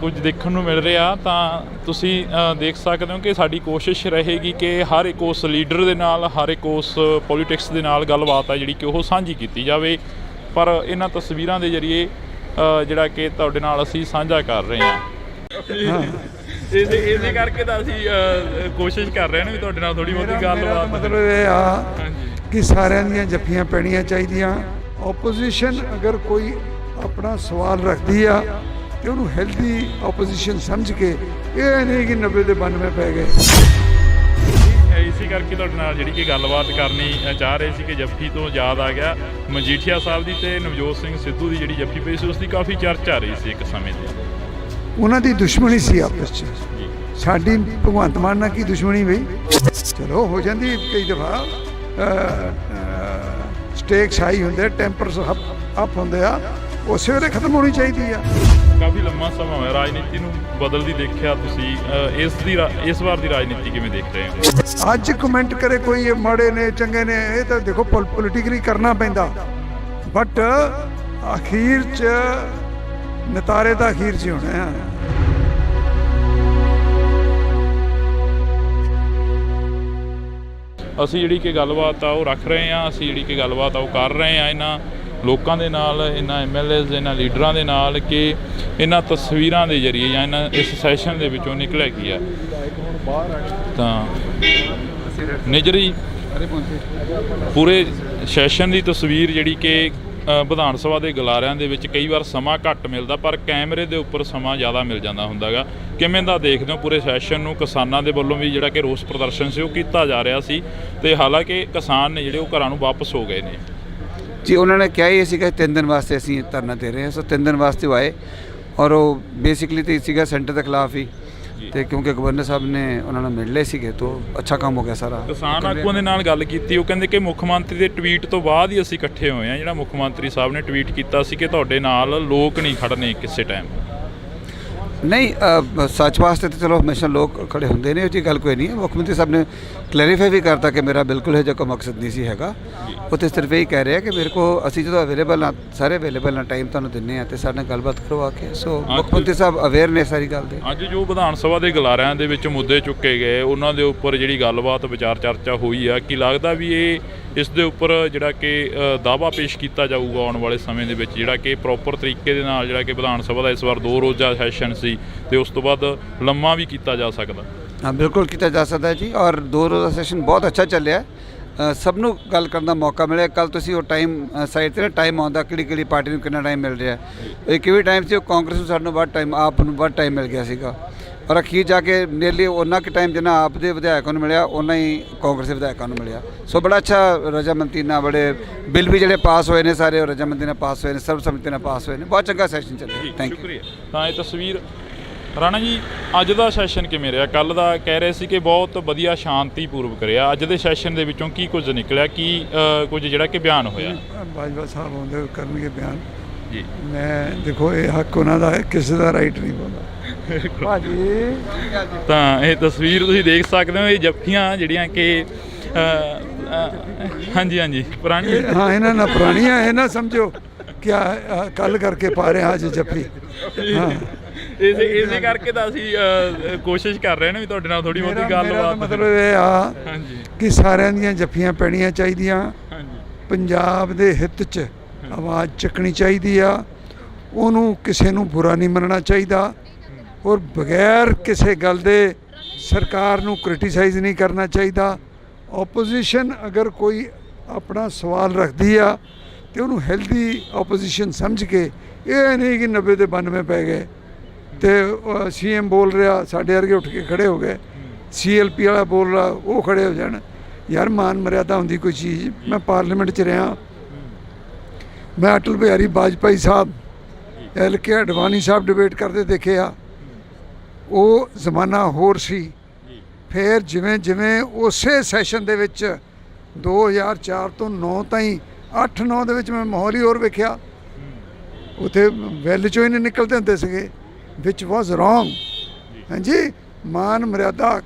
[SPEAKER 1] ਕੁਝ ਦੇਖਣ ਨੂੰ ਮਿਲ ਰਿਹਾ। ਤਾਂ ਤੁਸੀਂ ਦੇਖ ਸਕਦੇ ਹੋ ਕਿ ਸਾਡੀ ਕੋਸ਼ਿਸ਼ ਰਹੇਗੀ ਕਿ ਹਰ ਇੱਕ ਉਸ ਲੀਡਰ ਦੇ ਨਾਲ, ਹਰ ਇੱਕ ਉਸ ਪੋਲੀਟਿਕਸ ਦੇ ਨਾਲ ਗੱਲਬਾਤ ਆ ਜਿਹੜੀ ਕਿ ਉਹ ਸਾਂਝੀ ਕੀਤੀ ਜਾਵੇ। ਪਰ ਇਹਨਾਂ ਤਸਵੀਰਾਂ ਦੇ ਜ਼ਰੀਏ ਜਿਹੜਾ ਕਿ ਤੁਹਾਡੇ ਨਾਲ ਅਸੀਂ ਸਾਂਝਾ ਕਰ ਰਹੇ ਹਾਂ। ਇਸੇ ਕਰਕੇ ਤਾਂ ਅਸੀਂ ਕੋਸ਼ਿਸ਼ ਕਰ ਰਹੇ ਹਾਂ ਵੀ ਤੁਹਾਡੇ ਨਾਲ ਥੋੜੀ ਬਹੁਤੀ ਗੱਲਬਾਤ।
[SPEAKER 2] ਮਤਲਬ ਇਹ ਆ ਕਿ ਸਾਰਿਆਂ ਦੀਆਂ ਜੱਫੀਆਂ ਪੈਣੀਆਂ ਚਾਹੀਦੀਆਂ। ਓਪੋਜੀਸ਼ਨ ਅਗਰ ਕੋਈ ਆਪਣਾ ਸਵਾਲ ਰੱਖਦੀ ਆ ਤੇ ਉਹਨੂੰ ਹੈਲਦੀ ਓਪੋਜੀਸ਼ਨ ਸਮਝ ਕੇ, ਇਹ ਨਹੀਂ ਕਿ 90 ਦੇ 92 ਪੈ ਗਏ।
[SPEAKER 1] ਇਸੇ ਕਰਕੇ ਤੁਹਾਡੇ ਨਾਲ ਜਿਹੜੀ ਕਿ ਗੱਲਬਾਤ ਕਰਨੀ ਚਾਹ ਰਹੇ ਸੀ ਕਿ ਜੱਫੀ ਤੋਂ ਯਾਦ ਆ ਗਿਆ ਮਜੀਠੀਆ ਸਾਹਿਬ ਦੀ ਤੇ ਨਵਜੋਤ ਸਿੰਘ ਸਿੱਧੂ ਦੀ ਜਿਹੜੀ ਜੱਫੀ ਪਈ ਸੀ ਉਸ ਦੀ ਕਾਫੀ ਚਰਚਾ ਰਹੀ ਸੀ ਇੱਕ ਸਮੇਂ ਦੀ। ਉਹਨਾਂ ਦੀ ਦੁਸ਼ਮਣੀ ਸੀ ਆਪਸ 'ਚ। ਸਾਡੀ ਭਗਵੰਤ ਮਾਨ ਨਾਲ ਕੀ ਦੁਸ਼ਮਣੀ ਬਈ? ਚਲੋ ਹੋ ਜਾਂਦੀ ਕਈ ਦਫਾ। ਸਟੇਕਸ ਹਾਈ ਹੁੰਦੇ, ਟੈਂਪਰਸ ਅਪ ਹੁੰਦੇ ਆ, ਉਸੇ ਵੇਲੇ ਖਤਮ ਹੋਣੀ ਚਾਹੀਦੀ ਆ। ਕਾਫੀ ਲੰਮਾ ਸਮਾਂ ਹੋਇਆ ਰਾਜਨੀਤੀ ਨੂੰ ਬਦਲਦੀ ਦੇਖਿਆ ਤੁਸੀਂ, ਇਸ ਵਾਰ ਦੀ ਰਾਜਨੀਤੀ ਕਿਵੇਂ ਦੇਖ ਰਹੇ ਹੋ?
[SPEAKER 2] ਅੱਜ ਕਮੈਂਟ ਕਰੇ ਕੋਈ ਇਹ ਮਾੜੇ ਨੇ ਚੰਗੇ ਨੇ, ਇਹ ਤਾਂ ਦੇਖੋ ਪੋਲੀਟੀਕਲੀ ਕਰਨਾ ਪੈਂਦਾ, ਬਟ ਅਖੀਰ 'ਚ ਨਤਾਰੇ ਤਾਂ ਅਖੀਰ 'ਚ ਹੀ ਹੋਣੇ ਆ।
[SPEAKER 1] ਅਸੀਂ ਜਿਹੜੀ ਕਿ ਗੱਲਬਾਤ ਆ ਉਹ ਰੱਖ ਰਹੇ ਹਾਂ, ਅਸੀਂ ਜਿਹੜੀ ਕਿ ਗੱਲਬਾਤ ਆ ਉਹ ਕਰ ਰਹੇ ਹਾਂ ਇਹਨਾਂ ਲੋਕਾਂ ਦੇ ਨਾਲ, ਇਹਨਾਂ MLAs, ਇਹਨਾਂ ਲੀਡਰਾਂ ਦੇ ਨਾਲ ਕਿ ਇਹਨਾਂ ਤਸਵੀਰਾਂ ਦੇ ਜ਼ਰੀਏ ਜਾਂ ਇਹਨਾਂ ਇਸ ਸੈਸ਼ਨ ਦੇ ਵਿੱਚੋਂ ਨਿਕਲਿਆ ਕੀ ਆ। ਤਾਂ ਨਿਜਰੀ ਪੂਰੇ ਸੈਸ਼ਨ ਦੀ ਤਸਵੀਰ ਜਿਹੜੀ ਕਿ ਵਿਧਾਨ ਸਭਾ ਦੇ ਗਲਾਰਿਆਂ ਦੇ ਵਿੱਚ ਕਈ ਵਾਰ ਸਮਾਂ ਘੱਟ ਮਿਲਦਾ, ਪਰ ਕੈਮਰੇ ਦੇ ਉੱਪਰ ਸਮਾਂ ਜ਼ਿਆਦਾ ਮਿਲ ਜਾਂਦਾ ਹੁੰਦਾ ਗਾ। ਕਿਵੇਂ ਦਾ ਦੇਖਦੇ ਹੋ ਪੂਰੇ ਸੈਸ਼ਨ ਨੂੰ? ਕਿਸਾਨਾਂ ਦੇ ਵੱਲੋਂ ਵੀ ਜਿਹੜਾ ਕਿ ਰੋਸ ਪ੍ਰਦਰਸ਼ਨ ਸੀ ਉਹ ਕੀਤਾ ਜਾ ਰਿਹਾ ਸੀ, ਤੇ ਹਾਲਾਂਕਿ ਕਿਸਾਨ ਨੇ ਜਿਹੜੇ ਉਹ ਘਰਾਂ ਨੂੰ ਵਾਪਸ ਹੋ ਗਏ ਨੇ।
[SPEAKER 3] ਜੀ ਉਹਨਾਂ ਨੇ ਕਿਹਾ ਹੀ ਸੀਗਾ 3 ਦਿਨ ਵਾਸਤੇ ਅਸੀਂ ਧਰਨਾ ਦੇ ਰਹੇ ਹਾਂ। ਸੋ 3 ਦਿਨ ਵਾਸਤੇ ਉਹ ਆਏ, ਔਰ ਉਹ ਬੇਸਿਕਲੀ ਤਾਂ ਸੀਗਾ ਸੈਂਟਰ ਦੇ ਖਿਲਾਫ ਹੀ, ਤੇ ਕਿਉਂਕਿ ਗਵਰਨਰ ਸਾਹਿਬ ਨੇ ਉਹਨਾਂ ਨੂੰ ਮਿਲ ਲਏ ਸੀਗੇ ਤਾਂ ਅੱਛਾ ਕੰਮ ਹੋ ਗਿਆ ਸਾਰਾ।
[SPEAKER 1] ਕਿਸਾਨ ਆਗੂਆਂ ਦੇ ਨਾਲ ਗੱਲ ਕੀਤੀ, ਉਹ ਕਹਿੰਦੇ ਕਿ ਮੁੱਖ ਮੰਤਰੀ ਦੇ ਟਵੀਟ ਤੋਂ ਬਾਅਦ ਹੀ ਅਸੀਂ ਇਕੱਠੇ ਹੋਏ ਹਾਂ। ਜਿਹੜਾ ਮੁੱਖ ਮੰਤਰੀ ਸਾਹਿਬ ਨੇ ਟਵੀਟ ਕੀਤਾ ਸੀ ਕਿ ਤੁਹਾਡੇ ਨਾਲ ਲੋਕ ਨਹੀਂ ਖੜਨੇ ਕਿਸੇ ਟਾਈਮ।
[SPEAKER 3] ਨਹੀਂ ਸੱਚ ਵਾਸਤੇ ਤਾਂ ਚਲੋ ਹਮੇਸ਼ਾ ਲੋਕ ਖੜੇ ਹੁੰਦੇ ਨੇ, ਇਹ ਜੀ ਗੱਲ ਕੋਈ ਨਹੀਂ ਹੈ। ਮੁੱਖ ਮੰਤਰੀ ਸਾਹਿਬ ਨੇ ਕਲੈਰੀਫਾਈ ਵੀ ਕਰਤਾ ਕਿ ਮੇਰਾ ਬਿਲਕੁਲ ਇਹ ਜਿਹਾ ਕੋਈ ਮਕਸਦ ਨਹੀਂ ਸੀ ਹੈਗਾ। ਉਹ ਤਾਂ ਸਿਰਫ ਇਹ ਕਹਿ ਰਿਹਾ ਕਿ ਮੇਰੇ ਕੋ ਅਸੀਂ ਜਦੋਂ ਅਵੇਲੇਬਲ ਹਾਂ, ਸਾਰੇ ਅਵੇਲੇਬਲ ਹਾਂ, ਟਾਈਮ ਤੁਹਾਨੂੰ ਦਿੰਦੇ ਹਾਂ ਅਤੇ ਸਾਡੇ ਨਾਲ ਗੱਲਬਾਤ ਕਰਵਾ ਕੇ। ਸੋ ਮੁੱਖ ਮੰਤਰੀ ਸਾਹਿਬ ਅਵੇਅਰ ਨੇ ਸਾਰੀ ਗੱਲ ਦੇ।
[SPEAKER 1] ਅੱਜ ਜੋ ਵਿਧਾਨ ਸਭਾ ਦੇ ਗਲਾਰਿਆਂ ਦੇ ਵਿੱਚ ਮੁੱਦੇ ਚੁੱਕੇ ਗਏ, ਉਹਨਾਂ ਦੇ ਉੱਪਰ ਜਿਹੜੀ ਗੱਲਬਾਤ ਵਿਚਾਰ ਚਰਚਾ ਹੋਈ ਆ, ਕੀ ਲੱਗਦਾ ਵੀ ਇਸ ਦੇ ਉੱਪਰ ਜਿਹੜਾ ਕਿ ਦਾਅਵਾ ਪੇਸ਼ ਕੀਤਾ ਜਾਊਗਾ ਆਉਣ ਵਾਲੇ ਸਮੇਂ ਦੇ ਵਿੱਚ, ਜਿਹੜਾ ਕਿ ਪ੍ਰੋਪਰ ਤਰੀਕੇ ਦੇ ਨਾਲ ਜਿਹੜਾ ਕਿ ਵਿਧਾਨ ਸਭਾ ਦਾ ਇਸ ਵਾਰ 2 ਰੋਜ਼ਾ ਸੈਸ਼ਨ ਸੀ ਤੇ ਉਸ ਤੋਂ ਬਾਅਦ ਲੰਮਾ ਵੀ ਕੀਤਾ ਜਾ ਸਕਦਾ?
[SPEAKER 3] ਹਾਂ, ਬਿਲਕੁਲ ਕੀਤਾ ਜਾ ਸਕਦਾ ਜੀ, ਔਰ 2 ਰੋਜ਼ਾ ਸੈਸ਼ਨ ਬਹੁਤ ਅੱਛਾ ਚੱਲਿਆ। ਸਭ ਨੂੰ ਗੱਲ ਕਰਨ ਦਾ ਮੌਕਾ ਮਿਲਿਆ। ਕੱਲ ਤੁਸੀਂ ਉਹ ਟਾਈਮ ਸਾਈਡ 'ਤੇ ਨਾ ਟਾਈਮ ਆਉਂਦਾ ਕਿਹੜੀ ਪਾਰਟੀ ਨੂੰ ਕਿੰਨਾ ਟਾਈਮ ਮਿਲ ਰਿਹਾ। ਇਹ ਕਿਵੇਂ ਟਾਈਮ ਸੀ, ਉਹ ਕਾਂਗਰਸ ਨੂੰ ਸਾਨੂੰ ਵੱਧ ਟਾਈਮ, ਆਪ ਨੂੰ ਵੱਧ ਟਾਈਮ ਮਿਲ ਗਿਆ ਸੀਗਾ। ਔਰ ਅਖੀਰ ਜਾ ਕੇ ਨੀਅਰਲੀ ਉਹਨਾਂ ਕੁ ਟਾਈਮ ਜਿੰਨਾ ਆਪ ਦੇ ਵਿਧਾਇਕਾਂ ਨੂੰ ਮਿਲਿਆ, ਉਹਨਾਂ ਹੀ ਕਾਂਗਰਸ ਦੇ ਵਿਧਾਇਕਾਂ ਨੂੰ ਮਿਲਿਆ। ਸੋ ਬੜਾ ਅੱਛਾ ਰਜਾਮੰਦੀ ਨਾਲ ਬੜੇ ਬਿੱਲ ਵੀ ਜਿਹੜੇ ਪਾਸ ਹੋਏ ਨੇ ਸਾਰੇ ਉਹ ਰਜਾਮੰਦੀ ਨਾਲ ਪਾਸ ਹੋਏ ਨੇ, ਸਰਬਸੰਮਤੀ ਨਾਲ ਪਾਸ ਹੋਏ ਨੇ। ਬਹੁਤ ਚੰਗਾ ਸੈਸ਼ਨ ਚੱਲਿਆ। Thank you.
[SPEAKER 1] ਸ਼ੁਕਰੀਆ। ਤਾਂ ਇਹ ਤਸਵੀਰ ਰਾਣਾ ਜੀ, ਅੱਜ ਦਾ ਸੈਸ਼ਨ ਕਿਵੇਂ ਰਿਹਾ? ਕੱਲ੍ਹ ਦਾ ਕਹਿ ਰਹੇ ਸੀ ਕਿ ਬਹੁਤ ਵਧੀਆ ਸ਼ਾਂਤੀਪੂਰਵਕ ਰਿਹਾ। ਅੱਜ ਦੇ ਸੈਸ਼ਨ ਦੇ ਵਿੱਚੋਂ ਕੀ ਕੁਝ ਨਿਕਲਿਆ, ਕੀ ਕੁਝ ਜਿਹੜਾ ਕਿ ਬਿਆਨ ਹੋਇਆ?
[SPEAKER 2] ਬਾਜਵਾ ਸਾਹਿਬ ਆਉਂਦੇ ਕਰਨਗੇ ਬਿਆਨ
[SPEAKER 1] ਜੀ।
[SPEAKER 2] ਮੈਂ ਦੇਖੋ ਇਹ ਹੱਕ ਉਹਨਾਂ ਦਾ ਹੈ, ਕਿਸੇ ਦਾ ਰਾਈਟ ਨਹੀਂ ਬੋਲਦਾ ਭਾਜੀ।
[SPEAKER 1] ਤਾਂ ਇਹ ਤਸਵੀਰ ਤੁਸੀਂ ਦੇਖ ਸਕਦੇ ਹੋ, ਇਹ ਜੱਫੀਆਂ ਜਿਹੜੀਆਂ ਕਿ ਹਾਂਜੀ ਪੁਰਾਣੀ,
[SPEAKER 2] ਹਾਂ ਇਹਨਾਂ ਨਾਲ ਪੁਰਾਣੀਆਂ, ਇਹ ਨਾ ਸਮਝੋ ਕਿ ਕੱਲ ਕਰਕੇ ਪਾ ਰਹੇ ਹਾਂ ਅੱਜ ਜੱਫੀ। ਹਾਂ,
[SPEAKER 1] ਇਸੇ ਕਰਕੇ ਤਾਂ ਅਸੀਂ ਕੋਸ਼ਿਸ਼ ਕਰ ਰਹੇ ਨੇ ਵੀ ਤੁਹਾਡੇ ਨਾਲ ਥੋੜੀ ਬਹੁਤੀ ਗੱਲਬਾਤ।
[SPEAKER 2] ਮਤਲਬ ਇਹ ਆ ਕਿ ਸਾਰਿਆਂ ਦੀਆਂ ਜੱਫੀਆਂ ਪੈਣੀਆਂ ਚਾਹੀਦੀਆਂ, ਪੰਜਾਬ ਦੇ ਹਿੱਤ 'ਚ ਆਵਾਜ਼ ਚੱਕਣੀ ਚਾਹੀਦੀ ਆ, ਉਹਨੂੰ ਕਿਸੇ ਨੂੰ ਬੁਰਾ ਨਹੀਂ ਮੰਨਣਾ ਚਾਹੀਦਾ, ਔਰ ਬਗੈਰ ਕਿਸੇ ਗੱਲ ਦੇ ਸਰਕਾਰ ਨੂੰ ਕ੍ਰਿਟੀਸਾਈਜ਼ ਨਹੀਂ ਕਰਨਾ ਚਾਹੀਦਾ। ਓਪੋਜੀਸ਼ਨ ਅਗਰ ਕੋਈ ਆਪਣਾ ਸਵਾਲ ਰੱਖਦੀ ਆ ਤੇ ਉਹਨੂੰ ਹੈਲਦੀ ਓਪੋਜੀਸ਼ਨ ਸਮਝ ਕੇ, ਇਹ ਨਹੀਂ ਕਿ 90 ਤੇ 92 ਪੈ ਗਏ ਤੇ CM ਬੋਲ ਰਿਹਾ ਸਾਡੇ ਵਰਗੇ ਉੱਠ ਕੇ ਖੜੇ ਹੋ ਗਏ, CLP ਵਾਲਾ ਬੋਲ ਰਿਹਾ ਉਹ ਖੜੇ ਹੋ ਜਾਣ। ਯਾਰ ਮਾਨ ਮਰਿਆਦਾ ਹੁੰਦੀ ਕੋਈ ਚੀਜ਼। ਮੈਂ ਪਾਰਲੀਮੈਂਟ 'ਚ ਰਿਹਾ, ਮੈਂ ਅਟਲ ਬਿਹਾਰੀ ਵਾਜਪਾਈ ਸਾਹਿਬ, LK ਅਡਵਾਨੀ ਸਾਹਿਬ ਡਿਬੇਟ ਕਰਦੇ ਦੇਖੇ ਆ। ਉਹ ਜ਼ਮਾਨਾ ਹੋਰ ਸੀ। ਫਿਰ ਜਿਵੇਂ ਜਿਵੇਂ ਉਸੇ ਸੈਸ਼ਨ ਦੇ ਵਿੱਚ 2004 ਤੋਂ 9 ਤਾਈਂ 8-9 ਦੇ ਵਿੱਚ ਮੈਂ ਮਾਹੌਲ ਹੀ ਹੋਰ ਵੇਖਿਆ। ਉੱਥੇ ਵੈਲ 'ਚੋਂ ਹੀ ਨਹੀਂ ਨਿਕਲਦੇ ਹੁੰਦੇ ਸੀਗੇ, ਵਿਚ ਵਾਜ਼ ਰੋਂਗ। ਹਾਂਜੀ, ਮਾਨ ਮਰਿਆਦਾ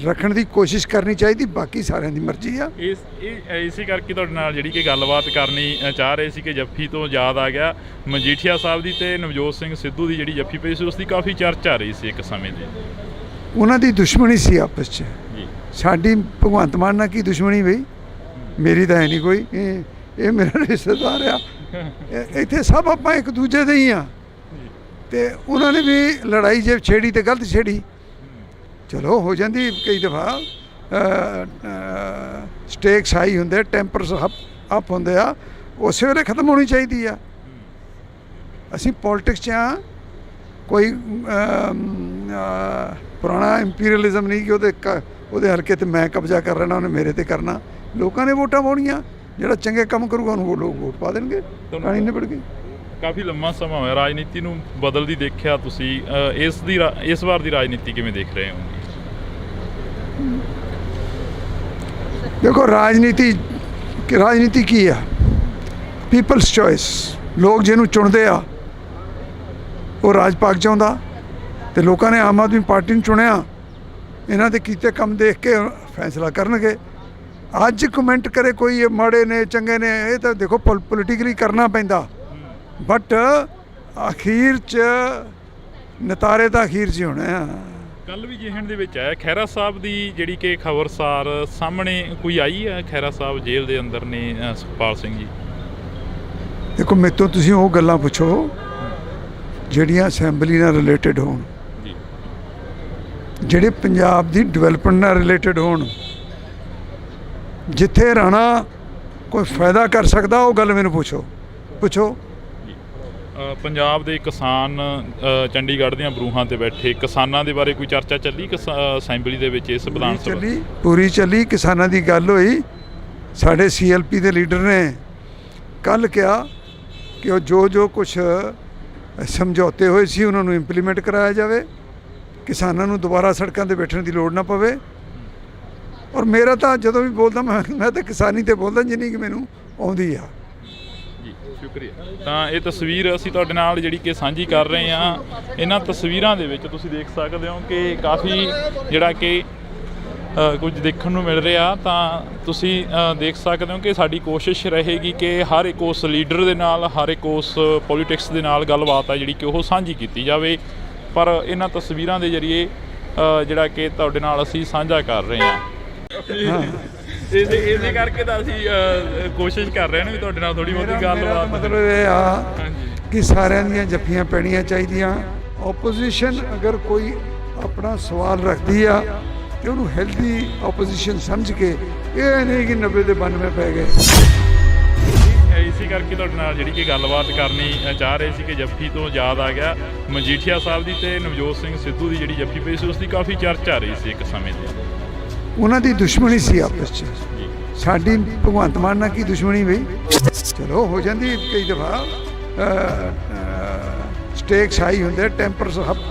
[SPEAKER 2] ਰੱਖਣ ਦੀ ਕੋਸ਼ਿਸ਼ ਕਰਨੀ ਚਾਹੀਦੀ, ਬਾਕੀ ਸਾਰਿਆਂ ਦੀ ਮਰਜ਼ੀ ਆ।
[SPEAKER 1] ਇਸੇ ਕਰਕੇ ਤੁਹਾਡੇ ਨਾਲ ਜਿਹੜੀ ਕਿ ਗੱਲਬਾਤ ਕਰਨੀ ਚਾਹ ਰਹੇ ਸੀ ਕਿ ਜੱਫੀ ਤੋਂ ਯਾਦ ਆ ਗਿਆ, ਮਜੀਠੀਆ ਸਾਹਿਬ ਦੀ ਤੇ ਨਵਜੋਤ ਸਿੰਘ ਸਿੱਧੂ ਦੀ ਜਿਹੜੀ ਜੱਫੀ ਪਈ ਸੀ, ਉਸ ਦੀ ਕਾਫੀ ਚਰਚਾ ਰਹੀ ਸੀ ਇੱਕ ਸਮੇਂ ਦੀ।
[SPEAKER 2] ਉਹਨਾਂ ਦੀ ਦੁਸ਼ਮਣੀ ਸੀ ਆਪਸ 'ਚ। ਸਾਡੀ ਭਗਵੰਤ ਮਾਨ ਨਾਲ ਕੀ ਦੁਸ਼ਮਣੀ ਬਈ? ਮੇਰੀ ਤਾਂ ਹੈ ਨਹੀਂ ਕੋਈ। ਇਹ ਮੇਰਾ ਰਿਸ਼ਤੇਦਾਰ ਆ, ਇੱਥੇ ਸਭ ਆਪਾਂ ਇੱਕ ਦੂਜੇ ਦੇ ਹੀ ਆ। ਤੇ ਉਹਨਾਂ ਨੇ ਵੀ ਲੜਾਈ ਜੇ ਛੇੜੀ ਤੇ ਗਲਤ ਛੇੜੀ, ਚਲੋ ਹੋ ਜਾਂਦੀ ਕਈ ਦਫਾ। ਸਟੇਕਸ ਹਾਈ ਹੁੰਦੇ, ਟੈਂਪਰਸ ਅਪ ਹੁੰਦੇ ਆ, ਉਸੇ ਵੇਲੇ ਖਤਮ ਹੋਣੀ ਚਾਹੀਦੀ ਆ। ਅਸੀਂ ਪੋਲੀਟਿਕਸ 'ਚ ਆ, ਕੋਈ ਪੁਰਾਣਾ ਇੰਪੀਰੀਅਲਿਜ਼ਮ ਨਹੀਂ ਕਿ ਉਹਦੇ ਹਲਕੇ 'ਤੇ ਮੈਂ ਕਬਜ਼ਾ ਕਰ ਲੈਣਾ, ਉਹਨੇ ਮੇਰੇ 'ਤੇ ਕਰਨਾ। ਲੋਕਾਂ ਨੇ ਵੋਟਾਂ ਪਾਉਣੀਆਂ, ਜਿਹੜਾ ਚੰਗੇ ਕੰਮ ਕਰੂਗਾ ਉਹਨੂੰ ਲੋਕ ਵੋਟ ਪਾ ਦੇਣਗੇ, ਕਹਾਣੀ ਨਿਬੜ ਗਈ।
[SPEAKER 1] ਕਾਫੀ ਲੰਮਾ ਸਮਾਂ ਹੋਇਆ ਰਾਜਨੀਤੀ ਨੂੰ ਬਦਲਦੀ ਦੇਖਿਆ ਤੁਸੀਂ, ਇਸ ਵਾਰ ਦੀ ਰਾਜਨੀਤੀ ਕਿਵੇਂ ਦੇਖ ਰਹੇ ਹੋ?
[SPEAKER 2] ਦੇਖੋ ਰਾਜਨੀਤੀ ਕੀ ਆ? People's choice. ਲੋਕ ਜਿਹਨੂੰ ਚੁਣਦੇ ਆ ਉਹ ਰਾਜ ਪਾਕ ਚਾਹੁੰਦਾ, ਤੇ ਲੋਕਾਂ ਨੇ ਆਮ ਆਦਮੀ ਪਾਰਟੀ ਨੂੰ ਚੁਣਿਆ। ਇਹਨਾਂ ਦੇ ਕੀਤੇ ਕੰਮ ਦੇਖ ਕੇ ਫੈਸਲਾ ਕਰਨਗੇ। ਅੱਜ ਕਮੈਂਟ ਕਰੇ ਕੋਈ ਇਹ ਮਾੜੇ ਨੇ ਚੰਗੇ ਨੇ, ਇਹ ਤਾਂ ਦੇਖੋ ਪੋਲੀਟੀਕਲੀ ਕਰਨਾ ਪੈਂਦਾ, ਬਟ ਅਖੀਰ 'ਚ ਨਤਾਰੇ ਤਾਂ ਅਖੀਰ 'ਚ ਹੀ ਹੋਣੇ ਆ।
[SPEAKER 1] ਕੱਲ੍ਹ ਵੀ ਜਿਹਣ ਦੇ ਵਿੱਚ ਆਇਆ ਖਹਿਰਾ ਸਾਹਿਬ ਦੀ ਜਿਹੜੀ ਕਿ ਖਬਰਸਾਰ ਸਾਹਮਣੇ ਕੋਈ ਆਈ ਹੈ, ਖਹਿਰਾ ਸਾਹਿਬ ਜੇਲ੍ਹ ਦੇ ਅੰਦਰ ਨੇ ਸੁਖਪਾਲ ਸਿੰਘ ਜੀ।
[SPEAKER 2] ਦੇਖੋ ਮੇਰੇ ਤੋਂ ਤੁਸੀਂ ਉਹ ਗੱਲਾਂ ਪੁੱਛੋ ਜਿਹੜੀਆਂ ਅਸੈਂਬਲੀ ਨਾਲ ਰਿਲੇਟਡ ਹੋਣ, ਜਿਹੜੇ ਪੰਜਾਬ ਦੀ ਡਿਵੈਲਪਮੈਂਟ ਨਾਲ ਰਿਲੇਟਡ ਹੋਣ। ਜਿੱਥੇ ਰਾਣਾ ਕੋਈ ਫਾਇਦਾ ਕਰ ਸਕਦਾ ਉਹ ਗੱਲ ਮੈਨੂੰ ਪੁੱਛੋ।
[SPEAKER 1] ਪੰਜਾਬ ਦੇ ਕਿਸਾਨ ਚੰਡੀਗੜ੍ਹ ਦੀਆਂ ਬਰੂਹਾਂ ਤੇ ਬੈਠੇ ਕਿਸਾਨਾਂ ਦੇ ਬਾਰੇ ਕੋਈ ਚਰਚਾ ਚੱਲੀ ਅਸੈਂਬਲੀ ਦੇ ਵਿੱਚ? ਇਸ ਵਿਧਾਨ ਸਭਾ
[SPEAKER 2] ਪੂਰੀ ਚੱਲੀ, ਕਿਸਾਨਾਂ ਦੀ ਗੱਲ ਹੋਈ। ਸਾਡੇ CLP ਦੇ ਲੀਡਰ ਨੇ ਕੱਲ੍ਹ ਕਿਹਾ ਕਿ ਉਹ ਜੋ ਕੁਛ ਸਮਝੌਤੇ ਹੋਏ ਸੀ ਉਹਨਾਂ ਨੂੰ ਇੰਪਲੀਮੈਂਟ ਕਰਾਇਆ ਜਾਵੇ, ਕਿਸਾਨਾਂ ਨੂੰ ਦੁਬਾਰਾ ਸੜਕਾਂ 'ਤੇ ਬੈਠਣ ਦੀ ਲੋੜ ਨਾ ਪਵੇ। ਔਰ ਮੇਰਾ ਤਾਂ ਜਦੋਂ ਵੀ ਬੋਲਦਾ ਮੈਂ ਤਾਂ ਕਿਸਾਨੀ 'ਤੇ ਬੋਲਦਾ ਜਿੰਨੀ ਕਿ ਮੈਨੂੰ ਆਉਂਦੀ ਆ।
[SPEAKER 1] ਸ਼ੁਕਰੀਆ। ਤਾਂ ਇਹ ਤਸਵੀਰ ਅਸੀਂ ਤੁਹਾਡੇ ਨਾਲ ਜਿਹੜੀ ਕਿ ਸਾਂਝੀ ਕਰ ਰਹੇ ਹਾਂ। ਇਹਨਾਂ ਤਸਵੀਰਾਂ ਦੇ ਵਿੱਚ ਤੁਸੀਂ ਦੇਖ ਸਕਦੇ ਹੋ ਕਿ ਕਾਫੀ ਜਿਹੜਾ ਕਿ ਕੁਝ ਦੇਖਣ ਨੂੰ ਮਿਲ ਰਿਹਾ। ਤਾਂ ਤੁਸੀਂ ਦੇਖ ਸਕਦੇ ਹੋ ਕਿ ਸਾਡੀ ਕੋਸ਼ਿਸ਼ ਰਹੇਗੀ ਕਿ ਹਰ ਇੱਕ ਉਸ ਲੀਡਰ ਦੇ ਨਾਲ, ਹਰ ਇੱਕ ਉਸ ਪੋਲੀਟਿਕਸ ਦੇ ਨਾਲ ਗੱਲਬਾਤ ਆ ਜਿਹੜੀ ਕਿ ਉਹ ਸਾਂਝੀ ਕੀਤੀ ਜਾਵੇ। ਪਰ ਇਹਨਾਂ ਤਸਵੀਰਾਂ ਦੇ ਜ਼ਰੀਏ ਜਿਹੜਾ ਕਿ ਤੁਹਾਡੇ ਨਾਲ ਅਸੀਂ ਸਾਂਝਾ ਕਰ ਰਹੇ ਹਾਂ। ਇਸੇ ਕਰਕੇ ਤਾਂ ਅਸੀਂ ਕੋਸ਼ਿਸ਼ ਕਰ ਰਹੇ ਹਾਂ ਵੀ ਤੁਹਾਡੇ ਨਾਲ ਥੋੜੀ ਬਹੁਤੀ ਗੱਲਬਾਤ।
[SPEAKER 2] ਮਤਲਬ ਇਹ ਆ ਕਿ ਸਾਰਿਆਂ ਦੀਆਂ ਜੱਫੀਆਂ ਪੈਣੀਆਂ ਚਾਹੀਦੀਆਂ। ਆਪੋਜੀਸ਼ਨ ਅਗਰ ਕੋਈ ਆਪਣਾ ਸਵਾਲ ਰੱਖਦੀ ਆ ਤੇ ਉਹਨੂੰ ਹੈਲਦੀ ਆਪੋਜੀਸ਼ਨ ਸਮਝ ਕੇ, ਇਹ ਨਹੀਂ ਕਿ 90 ਦੇ 92 ਪੈ ਗਏ।
[SPEAKER 1] ਇਸੇ ਕਰਕੇ ਤੁਹਾਡੇ ਨਾਲ ਜਿਹੜੀ ਕਿ ਗੱਲਬਾਤ ਕਰਨੀ ਚਾਹ ਰਹੇ ਸੀ ਕਿ ਜੱਫੀ ਤੋਂ ਯਾਦ ਆ ਗਿਆ ਮਜੀਠੀਆ ਸਾਹਿਬ ਦੀ ਤੇ ਨਵਜੋਤ ਸਿੰਘ ਸਿੱਧੂ ਦੀ ਜਿਹੜੀ ਜੱਫੀ ਪਈ ਸੀ, ਉਸ ਦੀ ਕਾਫੀ ਚਰਚਾ ਰਹੀ ਸੀ ਇੱਕ ਸਮੇਂ ਤੇ।
[SPEAKER 2] ਉਹਨਾਂ ਦੀ ਦੁਸ਼ਮਣੀ ਸੀ ਆਪਸ 'ਚ, ਸਾਡੀ ਭਗਵੰਤ ਮਾਨ ਨਾਲ ਕੀ ਦੁਸ਼ਮਣੀ ਬਈ? ਚਲੋ ਹੋ ਜਾਂਦੀ ਕਈ ਦਫਾ, ਸਟੇਕਸ ਹਾਈ ਹੁੰਦੇ, ਟੈਂਪਰਸ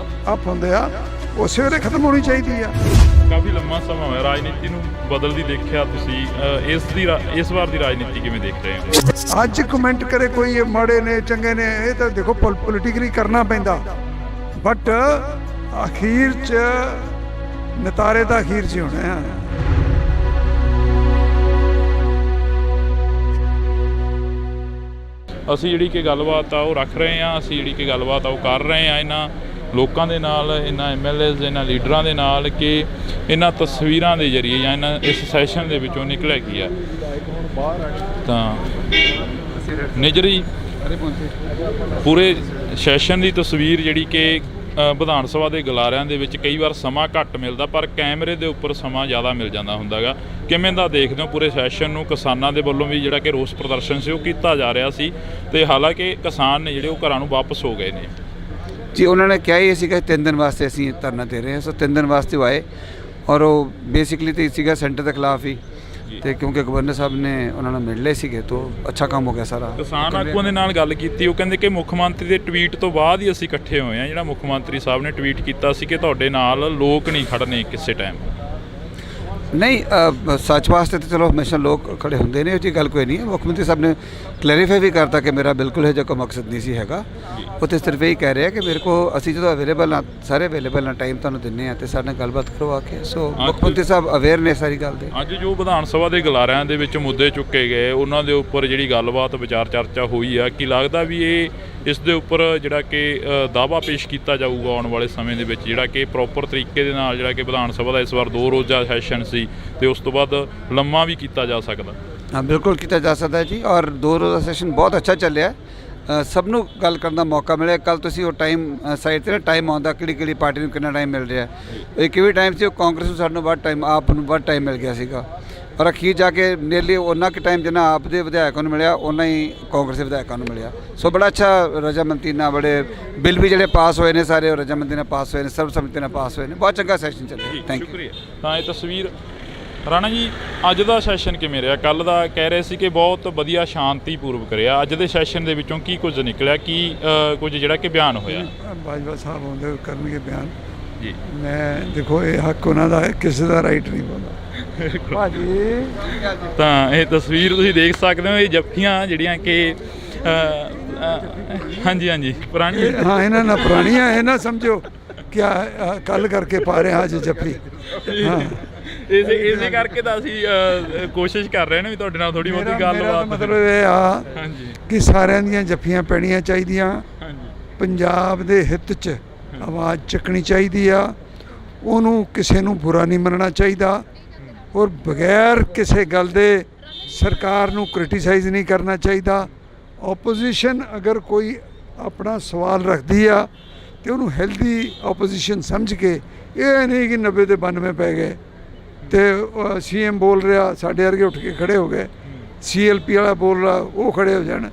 [SPEAKER 2] ਅਪ ਹੁੰਦੇ ਆ, ਉਸੇ ਵੇਲੇ ਖਤਮ ਹੋਣੀ ਚਾਹੀਦੀ ਆ।
[SPEAKER 1] ਕਾਫੀ ਲੰਮਾ ਸਮਾਂ ਹੋਇਆ ਰਾਜਨੀਤੀ ਨੂੰ ਬਦਲਦੀ ਦੇਖਿਆ ਤੁਸੀਂ, ਇਸ ਵਾਰ ਦੀ ਰਾਜਨੀਤੀ ਕਿਵੇਂ ਦੇਖ ਰਹੇ ਹੋ?
[SPEAKER 2] ਅੱਜ ਕਮੈਂਟ ਕਰੇ ਕੋਈ ਮਾੜੇ ਨੇ ਚੰਗੇ ਨੇ, ਇਹ ਤਾਂ ਦੇਖੋ ਪੋਲੀਟਿਕਲੀ ਕਰਨਾ ਪੈਂਦਾ, ਬਟ ਅਖੀਰ 'ਚ ਨਤਾਰੇ ਤਾਂ ਅਖੀਰ 'ਚ ਹੋਣੇ ਆ।
[SPEAKER 1] ਅਸੀਂ ਜਿਹੜੀ ਕਿ ਗੱਲਬਾਤ ਆ ਉਹ ਰੱਖ ਰਹੇ ਹਾਂ, ਅਸੀਂ ਜਿਹੜੀ ਕਿ ਗੱਲਬਾਤ ਆ ਉਹ ਕਰ ਰਹੇ ਹਾਂ ਇਹਨਾਂ ਲੋਕਾਂ ਦੇ ਨਾਲ, ਇਹਨਾਂ MLAs, ਇਹਨਾਂ ਲੀਡਰਾਂ ਦੇ ਨਾਲ ਕਿ ਇਹਨਾਂ ਤਸਵੀਰਾਂ ਦੇ ਜ਼ਰੀਏ ਜਾਂ ਇਹਨਾਂ ਇਸ ਸੈਸ਼ਨ ਦੇ ਵਿੱਚੋਂ ਨਿਕਲਿਆ ਕੀ ਆ। ਤਾਂ ਨਿਜਰੀ ਪੂਰੇ ਸੈਸ਼ਨ ਦੀ ਤਸਵੀਰ ਜਿਹੜੀ ਕਿ ਵਿਧਾਨ ਸਭਾ ਦੇ ਗਲਾਰਿਆਂ ਦੇ ਵਿੱਚ ਕਈ ਵਾਰ ਸਮਾਂ ਘੱਟ ਮਿਲਦਾ, ਪਰ ਕੈਮਰੇ ਦੇ ਉੱਪਰ ਸਮਾਂ ਜ਼ਿਆਦਾ ਮਿਲ ਜਾਂਦਾ ਹੁੰਦਾ ਗਾ। ਕਿਵੇਂ ਦਾ ਦੇਖਦੇ ਹੋ ਪੂਰੇ ਸੈਸ਼ਨ ਨੂੰ? ਕਿਸਾਨਾਂ ਦੇ ਵੱਲੋਂ ਵੀ ਜਿਹੜਾ ਕਿ ਰੋਸ ਪ੍ਰਦਰਸ਼ਨ ਸੀ ਉਹ ਕੀਤਾ ਜਾ ਰਿਹਾ ਸੀ, ਤੇ ਹਾਲਾਂਕਿ ਕਿਸਾਨ ਨੇ ਜਿਹੜੇ ਉਹ ਘਰਾਂ ਨੂੰ ਵਾਪਸ ਹੋ ਗਏ ਨੇ।
[SPEAKER 3] ਜੀ ਉਹਨਾਂ ਨੇ ਕਿਹਾ ਹੀ ਸੀਗਾ 3 ਦਿਨ ਵਾਸਤੇ ਅਸੀਂ ਧਰਨਾ ਦੇ ਰਹੇ ਹਾਂ, ਸੋ 3 ਦਿਨ ਵਾਸਤੇ ਉਹ ਆਏ, ਔਰ ਉਹ ਬੇਸਿਕਲੀ ਤਾਂ ਸੀਗਾ ਸੈਂਟਰ ਦੇ ਖਿਲਾਫ ਹੀ, ਤੇ ਕਿਉਂਕਿ ਗਵਰਨਰ ਸਾਹਿਬ ਨੇ ਉਹਨਾਂ ਨਾਲ ਮਿਲ ਲਏ ਸੀਗੇ ਤਾਂ ਅੱਛਾ ਕੰਮ ਹੋ ਗਿਆ ਸਾਰਾ।
[SPEAKER 1] ਕਿਸਾਨ ਆਗੂਆਂ ਦੇ ਨਾਲ ਗੱਲ ਕੀਤੀ, ਉਹ ਕਹਿੰਦੇ ਕਿ ਮੁੱਖ ਮੰਤਰੀ ਦੇ ਟਵੀਟ ਤੋਂ ਬਾਅਦ ਹੀ ਅਸੀਂ ਇਕੱਠੇ ਹੋਏ ਹਾਂ। ਜਿਹੜਾ ਮੁੱਖ ਮੰਤਰੀ ਸਾਹਿਬ ਨੇ ਟਵੀਟ ਕੀਤਾ ਸੀ ਕਿ ਤੁਹਾਡੇ ਨਾਲ ਲੋਕ ਨਹੀਂ ਖੜਨੇ ਕਿਸੇ ਟਾਈਮ।
[SPEAKER 3] ਨਹੀਂ, ਸੱਚ ਵਾਸਤੇ ਤਾਂ ਚਲੋ ਹਮੇਸ਼ਾ ਲੋਕ ਖੜੇ ਹੁੰਦੇ ਨੇ, ਉਹ ਜੀ ਗੱਲ ਕੋਈ ਨਹੀਂ ਹੈ। ਮੁੱਖ ਮੰਤਰੀ ਸਾਹਿਬ ਨੇ ਕਲੈਰੀਫਾਈ ਵੀ ਕਰਤਾ ਕਿ ਮੇਰਾ ਬਿਲਕੁਲ ਇਹ ਜਿਹਾ ਕੋਈ ਮਕਸਦ ਨਹੀਂ ਸੀ ਹੈਗਾ। ਉਹ ਤਾਂ ਸਿਰਫ ਇਹ ਕਹਿ ਰਿਹਾ ਕਿ ਮੇਰੇ ਕੋਲ, ਅਸੀਂ ਜਦੋਂ ਅਵੇਲੇਬਲ ਹਾਂ, ਸਾਰੇ ਅਵੇਲੇਬਲ ਹਾਂ, ਟਾਈਮ ਤੁਹਾਨੂੰ ਦਿੰਦੇ ਹਾਂ, ਅਤੇ ਸਾਡੇ ਨਾਲ ਗੱਲਬਾਤ ਕਰੋ ਆ ਕੇ। ਸੋ ਮੁੱਖ ਮੰਤਰੀ ਸਾਹਿਬ ਅਵੇਅਰ ਨੇ ਸਾਰੀ ਗੱਲ ਦੇ।
[SPEAKER 1] ਅੱਜ ਜੋ ਵਿਧਾਨ ਸਭਾ ਦੇ ਗਲਾਰਿਆਂ ਦੇ ਵਿੱਚ ਮੁੱਦੇ ਚੁੱਕੇ ਗਏ, ਉਹਨਾਂ ਦੇ ਉੱਪਰ ਜਿਹੜੀ ਗੱਲਬਾਤ ਵਿਚਾਰ ਚਰਚਾ ਹੋਈ ਆ, ਕੀ ਲੱਗਦਾ ਵੀ ਇਸ ਦੇ ਉੱਪਰ ਜਿਹੜਾ ਕਿ ਦਾਅਵਾ ਪੇਸ਼ ਕੀਤਾ ਜਾਊਗਾ ਆਉਣ ਵਾਲੇ ਸਮੇਂ ਦੇ ਵਿੱਚ, ਜਿਹੜਾ ਕਿ ਪ੍ਰੋਪਰ ਤਰੀਕੇ ਦੇ ਨਾਲ ਜਿਹੜਾ ਕਿ ਵਿਧਾਨ ਸਭਾ ਦਾ ਇਸ ਵਾਰ 2 ਰੋਜ਼ਾ ਸੈਸ਼ਨ ਸੀ ਤੇ ਉਸ ਤੋਂ ਬਾਅਦ ਲੰਮਾ ਵੀ ਕੀਤਾ ਜਾ ਸਕਦਾ?
[SPEAKER 3] ਹਾਂ, ਬਿਲਕੁਲ ਕੀਤਾ ਜਾ ਸਕਦਾ ਜੀ, ਔਰ 2 ਰੋਜ਼ਾ ਸੈਸ਼ਨ ਬਹੁਤ ਅੱਛਾ ਚੱਲਿਆ। ਸਭ ਨੂੰ ਗੱਲ ਕਰਨ ਦਾ ਮੌਕਾ ਮਿਲਿਆ। ਕੱਲ ਤੁਸੀਂ ਉਹ ਟਾਈਮ ਸਾਈਡ 'ਤੇ ਟਾਈਮ ਆਉਂਦਾ ਕਿਹੜੀ ਪਾਰਟੀ ਨੂੰ ਕਿੰਨਾ ਟਾਈਮ ਮਿਲ ਰਿਹਾ। ਇੱਕ ਵੀ ਟਾਈਮ ਸੀ ਉਹ ਕਾਂਗਰਸ ਨੂੰ ਸਾਨੂੰ ਵੱਧ ਟਾਈਮ, ਆਪ ਨੂੰ ਵੱਧ ਟਾਈਮ ਮਿਲ ਗਿਆ ਸੀਗਾ, ਔਰ ਅਖੀਰ ਜਾ ਕੇ ਨੀਅਰਲੀ ਉਹਨਾਂ ਕੁ ਟਾਈਮ ਜਿੰਨਾ ਆਪ ਦੇ ਵਿਧਾਇਕਾਂ ਨੂੰ ਮਿਲਿਆ ਉਹਨਾਂ ਹੀ ਕਾਂਗਰਸ ਦੇ ਵਿਧਾਇਕਾਂ ਨੂੰ ਮਿਲਿਆ। ਸੋ ਬੜਾ ਅੱਛਾ ਰਜਾਮੰਦੀ ਨਾਲ, ਬੜੇ ਬਿੱਲ ਵੀ ਜਿਹੜੇ ਪਾਸ ਹੋਏ ਨੇ ਸਾਰੇ ਉਹ ਰਜਾਮੰਦੀ ਨਾਲ ਪਾਸ ਹੋਏ ਨੇ, ਸਰਬਸੰਮਤੀ ਨਾਲ ਪਾਸ ਹੋਏ ਨੇ। ਬਹੁਤ ਚੰਗਾ ਸੈਸ਼ਨ ਚੱਲਿਆ। Thank you.
[SPEAKER 1] ਤਾਂ ਇਹ ਤਸਵੀਰ ਰਾਣਾ ਜੀ, ਅੱਜ ਦਾ ਸੈਸ਼ਨ ਕਿਵੇਂ ਰਿਹਾ? ਕੱਲ੍ਹ ਦਾ ਕਹਿ ਰਹੇ ਸੀ ਕਿ ਬਹੁਤ ਵਧੀਆ ਸ਼ਾਂਤੀਪੂਰਵਕ ਰਿਹਾ। ਅੱਜ ਦੇ ਸੈਸ਼ਨ ਦੇ ਵਿੱਚੋਂ ਕੀ ਕੁਝ ਨਿਕਲਿਆ, ਕੀ ਕੁਝ ਜਿਹੜਾ ਕਿ ਬਿਆਨ ਹੋਇਆ?
[SPEAKER 2] ਬਾਜਵਾ ਸਾਹਿਬ ਆਉਂਦੇ ਕਰਨਗੇ ਬਿਆਨ
[SPEAKER 1] ਜੀ।
[SPEAKER 2] ਮੈਂ ਦੇਖੋ ਇਹ ਹੱਕ ਉਹਨਾਂ ਦਾ ਹੈ, ਕਿਸੇ ਦਾ ਰਾਈਟ ਨਹੀਂ ਬੋਲਦਾ ਭਾਜੀ।
[SPEAKER 1] ਤਾਂ ਇਹ ਤਸਵੀਰ ਤੁਸੀਂ ਦੇਖ ਸਕਦੇ ਹੋ, ਇਹ ਜੱਫੀਆਂ ਜਿਹੜੀਆਂ ਕਿ ਹਾਂਜੀ ਪੁਰਾਣੀ,
[SPEAKER 2] ਹਾਂ ਇਹਨਾਂ ਨਾਲ ਪੁਰਾਣੀਆਂ, ਇਹ ਨਾ ਸਮਝੋ ਕਿਆ ਕੱਲ ਕਰਕੇ ਪਾ ਰਹੇ ਹਾਂ ਅੱਜ ਜੱਫੀ। ਹਾਂ,
[SPEAKER 1] ਇਸੇ ਕਰਕੇ ਤਾਂ ਅਸੀਂ ਕੋਸ਼ਿਸ਼ ਕਰ ਰਹੇ ਨੇ ਵੀ ਤੁਹਾਡੇ ਨਾਲ ਥੋੜੀ ਬਹੁਤੀ ਗੱਲਬਾਤ।
[SPEAKER 2] ਮਤਲਬ ਇਹ ਆ ਕਿ ਸਾਰਿਆਂ ਦੀਆਂ ਜੱਫੀਆਂ ਪੈਣੀਆਂ ਚਾਹੀਦੀਆਂ, ਪੰਜਾਬ ਦੇ ਹਿੱਤ 'ਚ ਆਵਾਜ਼ ਚੱਕਣੀ ਚਾਹੀਦੀ ਆ, ਉਹਨੂੰ ਕਿਸੇ ਨੂੰ ਬੁਰਾ ਨਹੀਂ ਮੰਨਣਾ ਚਾਹੀਦਾ, ਔਰ ਬਗੈਰ ਕਿਸੇ ਗੱਲ ਦੇ ਸਰਕਾਰ ਨੂੰ ਕ੍ਰਿਟੀਸਾਈਜ਼ ਨਹੀਂ ਕਰਨਾ ਚਾਹੀਦਾ। ਆਪੋਜੀਸ਼ਨ ਅਗਰ ਕੋਈ ਆਪਣਾ ਸਵਾਲ ਰੱਖਦੀ ਆ ਤੇ ਉਹਨੂੰ ਹੈਲਦੀ ਆਪੋਜੀਸ਼ਨ ਸਮਝ ਕੇ, ਇਹ ਨਹੀਂ ਕਿ 90 ਦੇ 92 ਪੈ ਗਏ ਤੇ CM ਬੋਲ ਰਿਹਾ ਸਾਡੇ ਵਰਗੇ ਉੱਠ ਕੇ ਖੜੇ ਹੋ ਗਏ, CLP ਵਾਲਾ ਬੋਲ ਰਿਹਾ ਉਹ ਖੜੇ ਹੋ ਜਾਣ।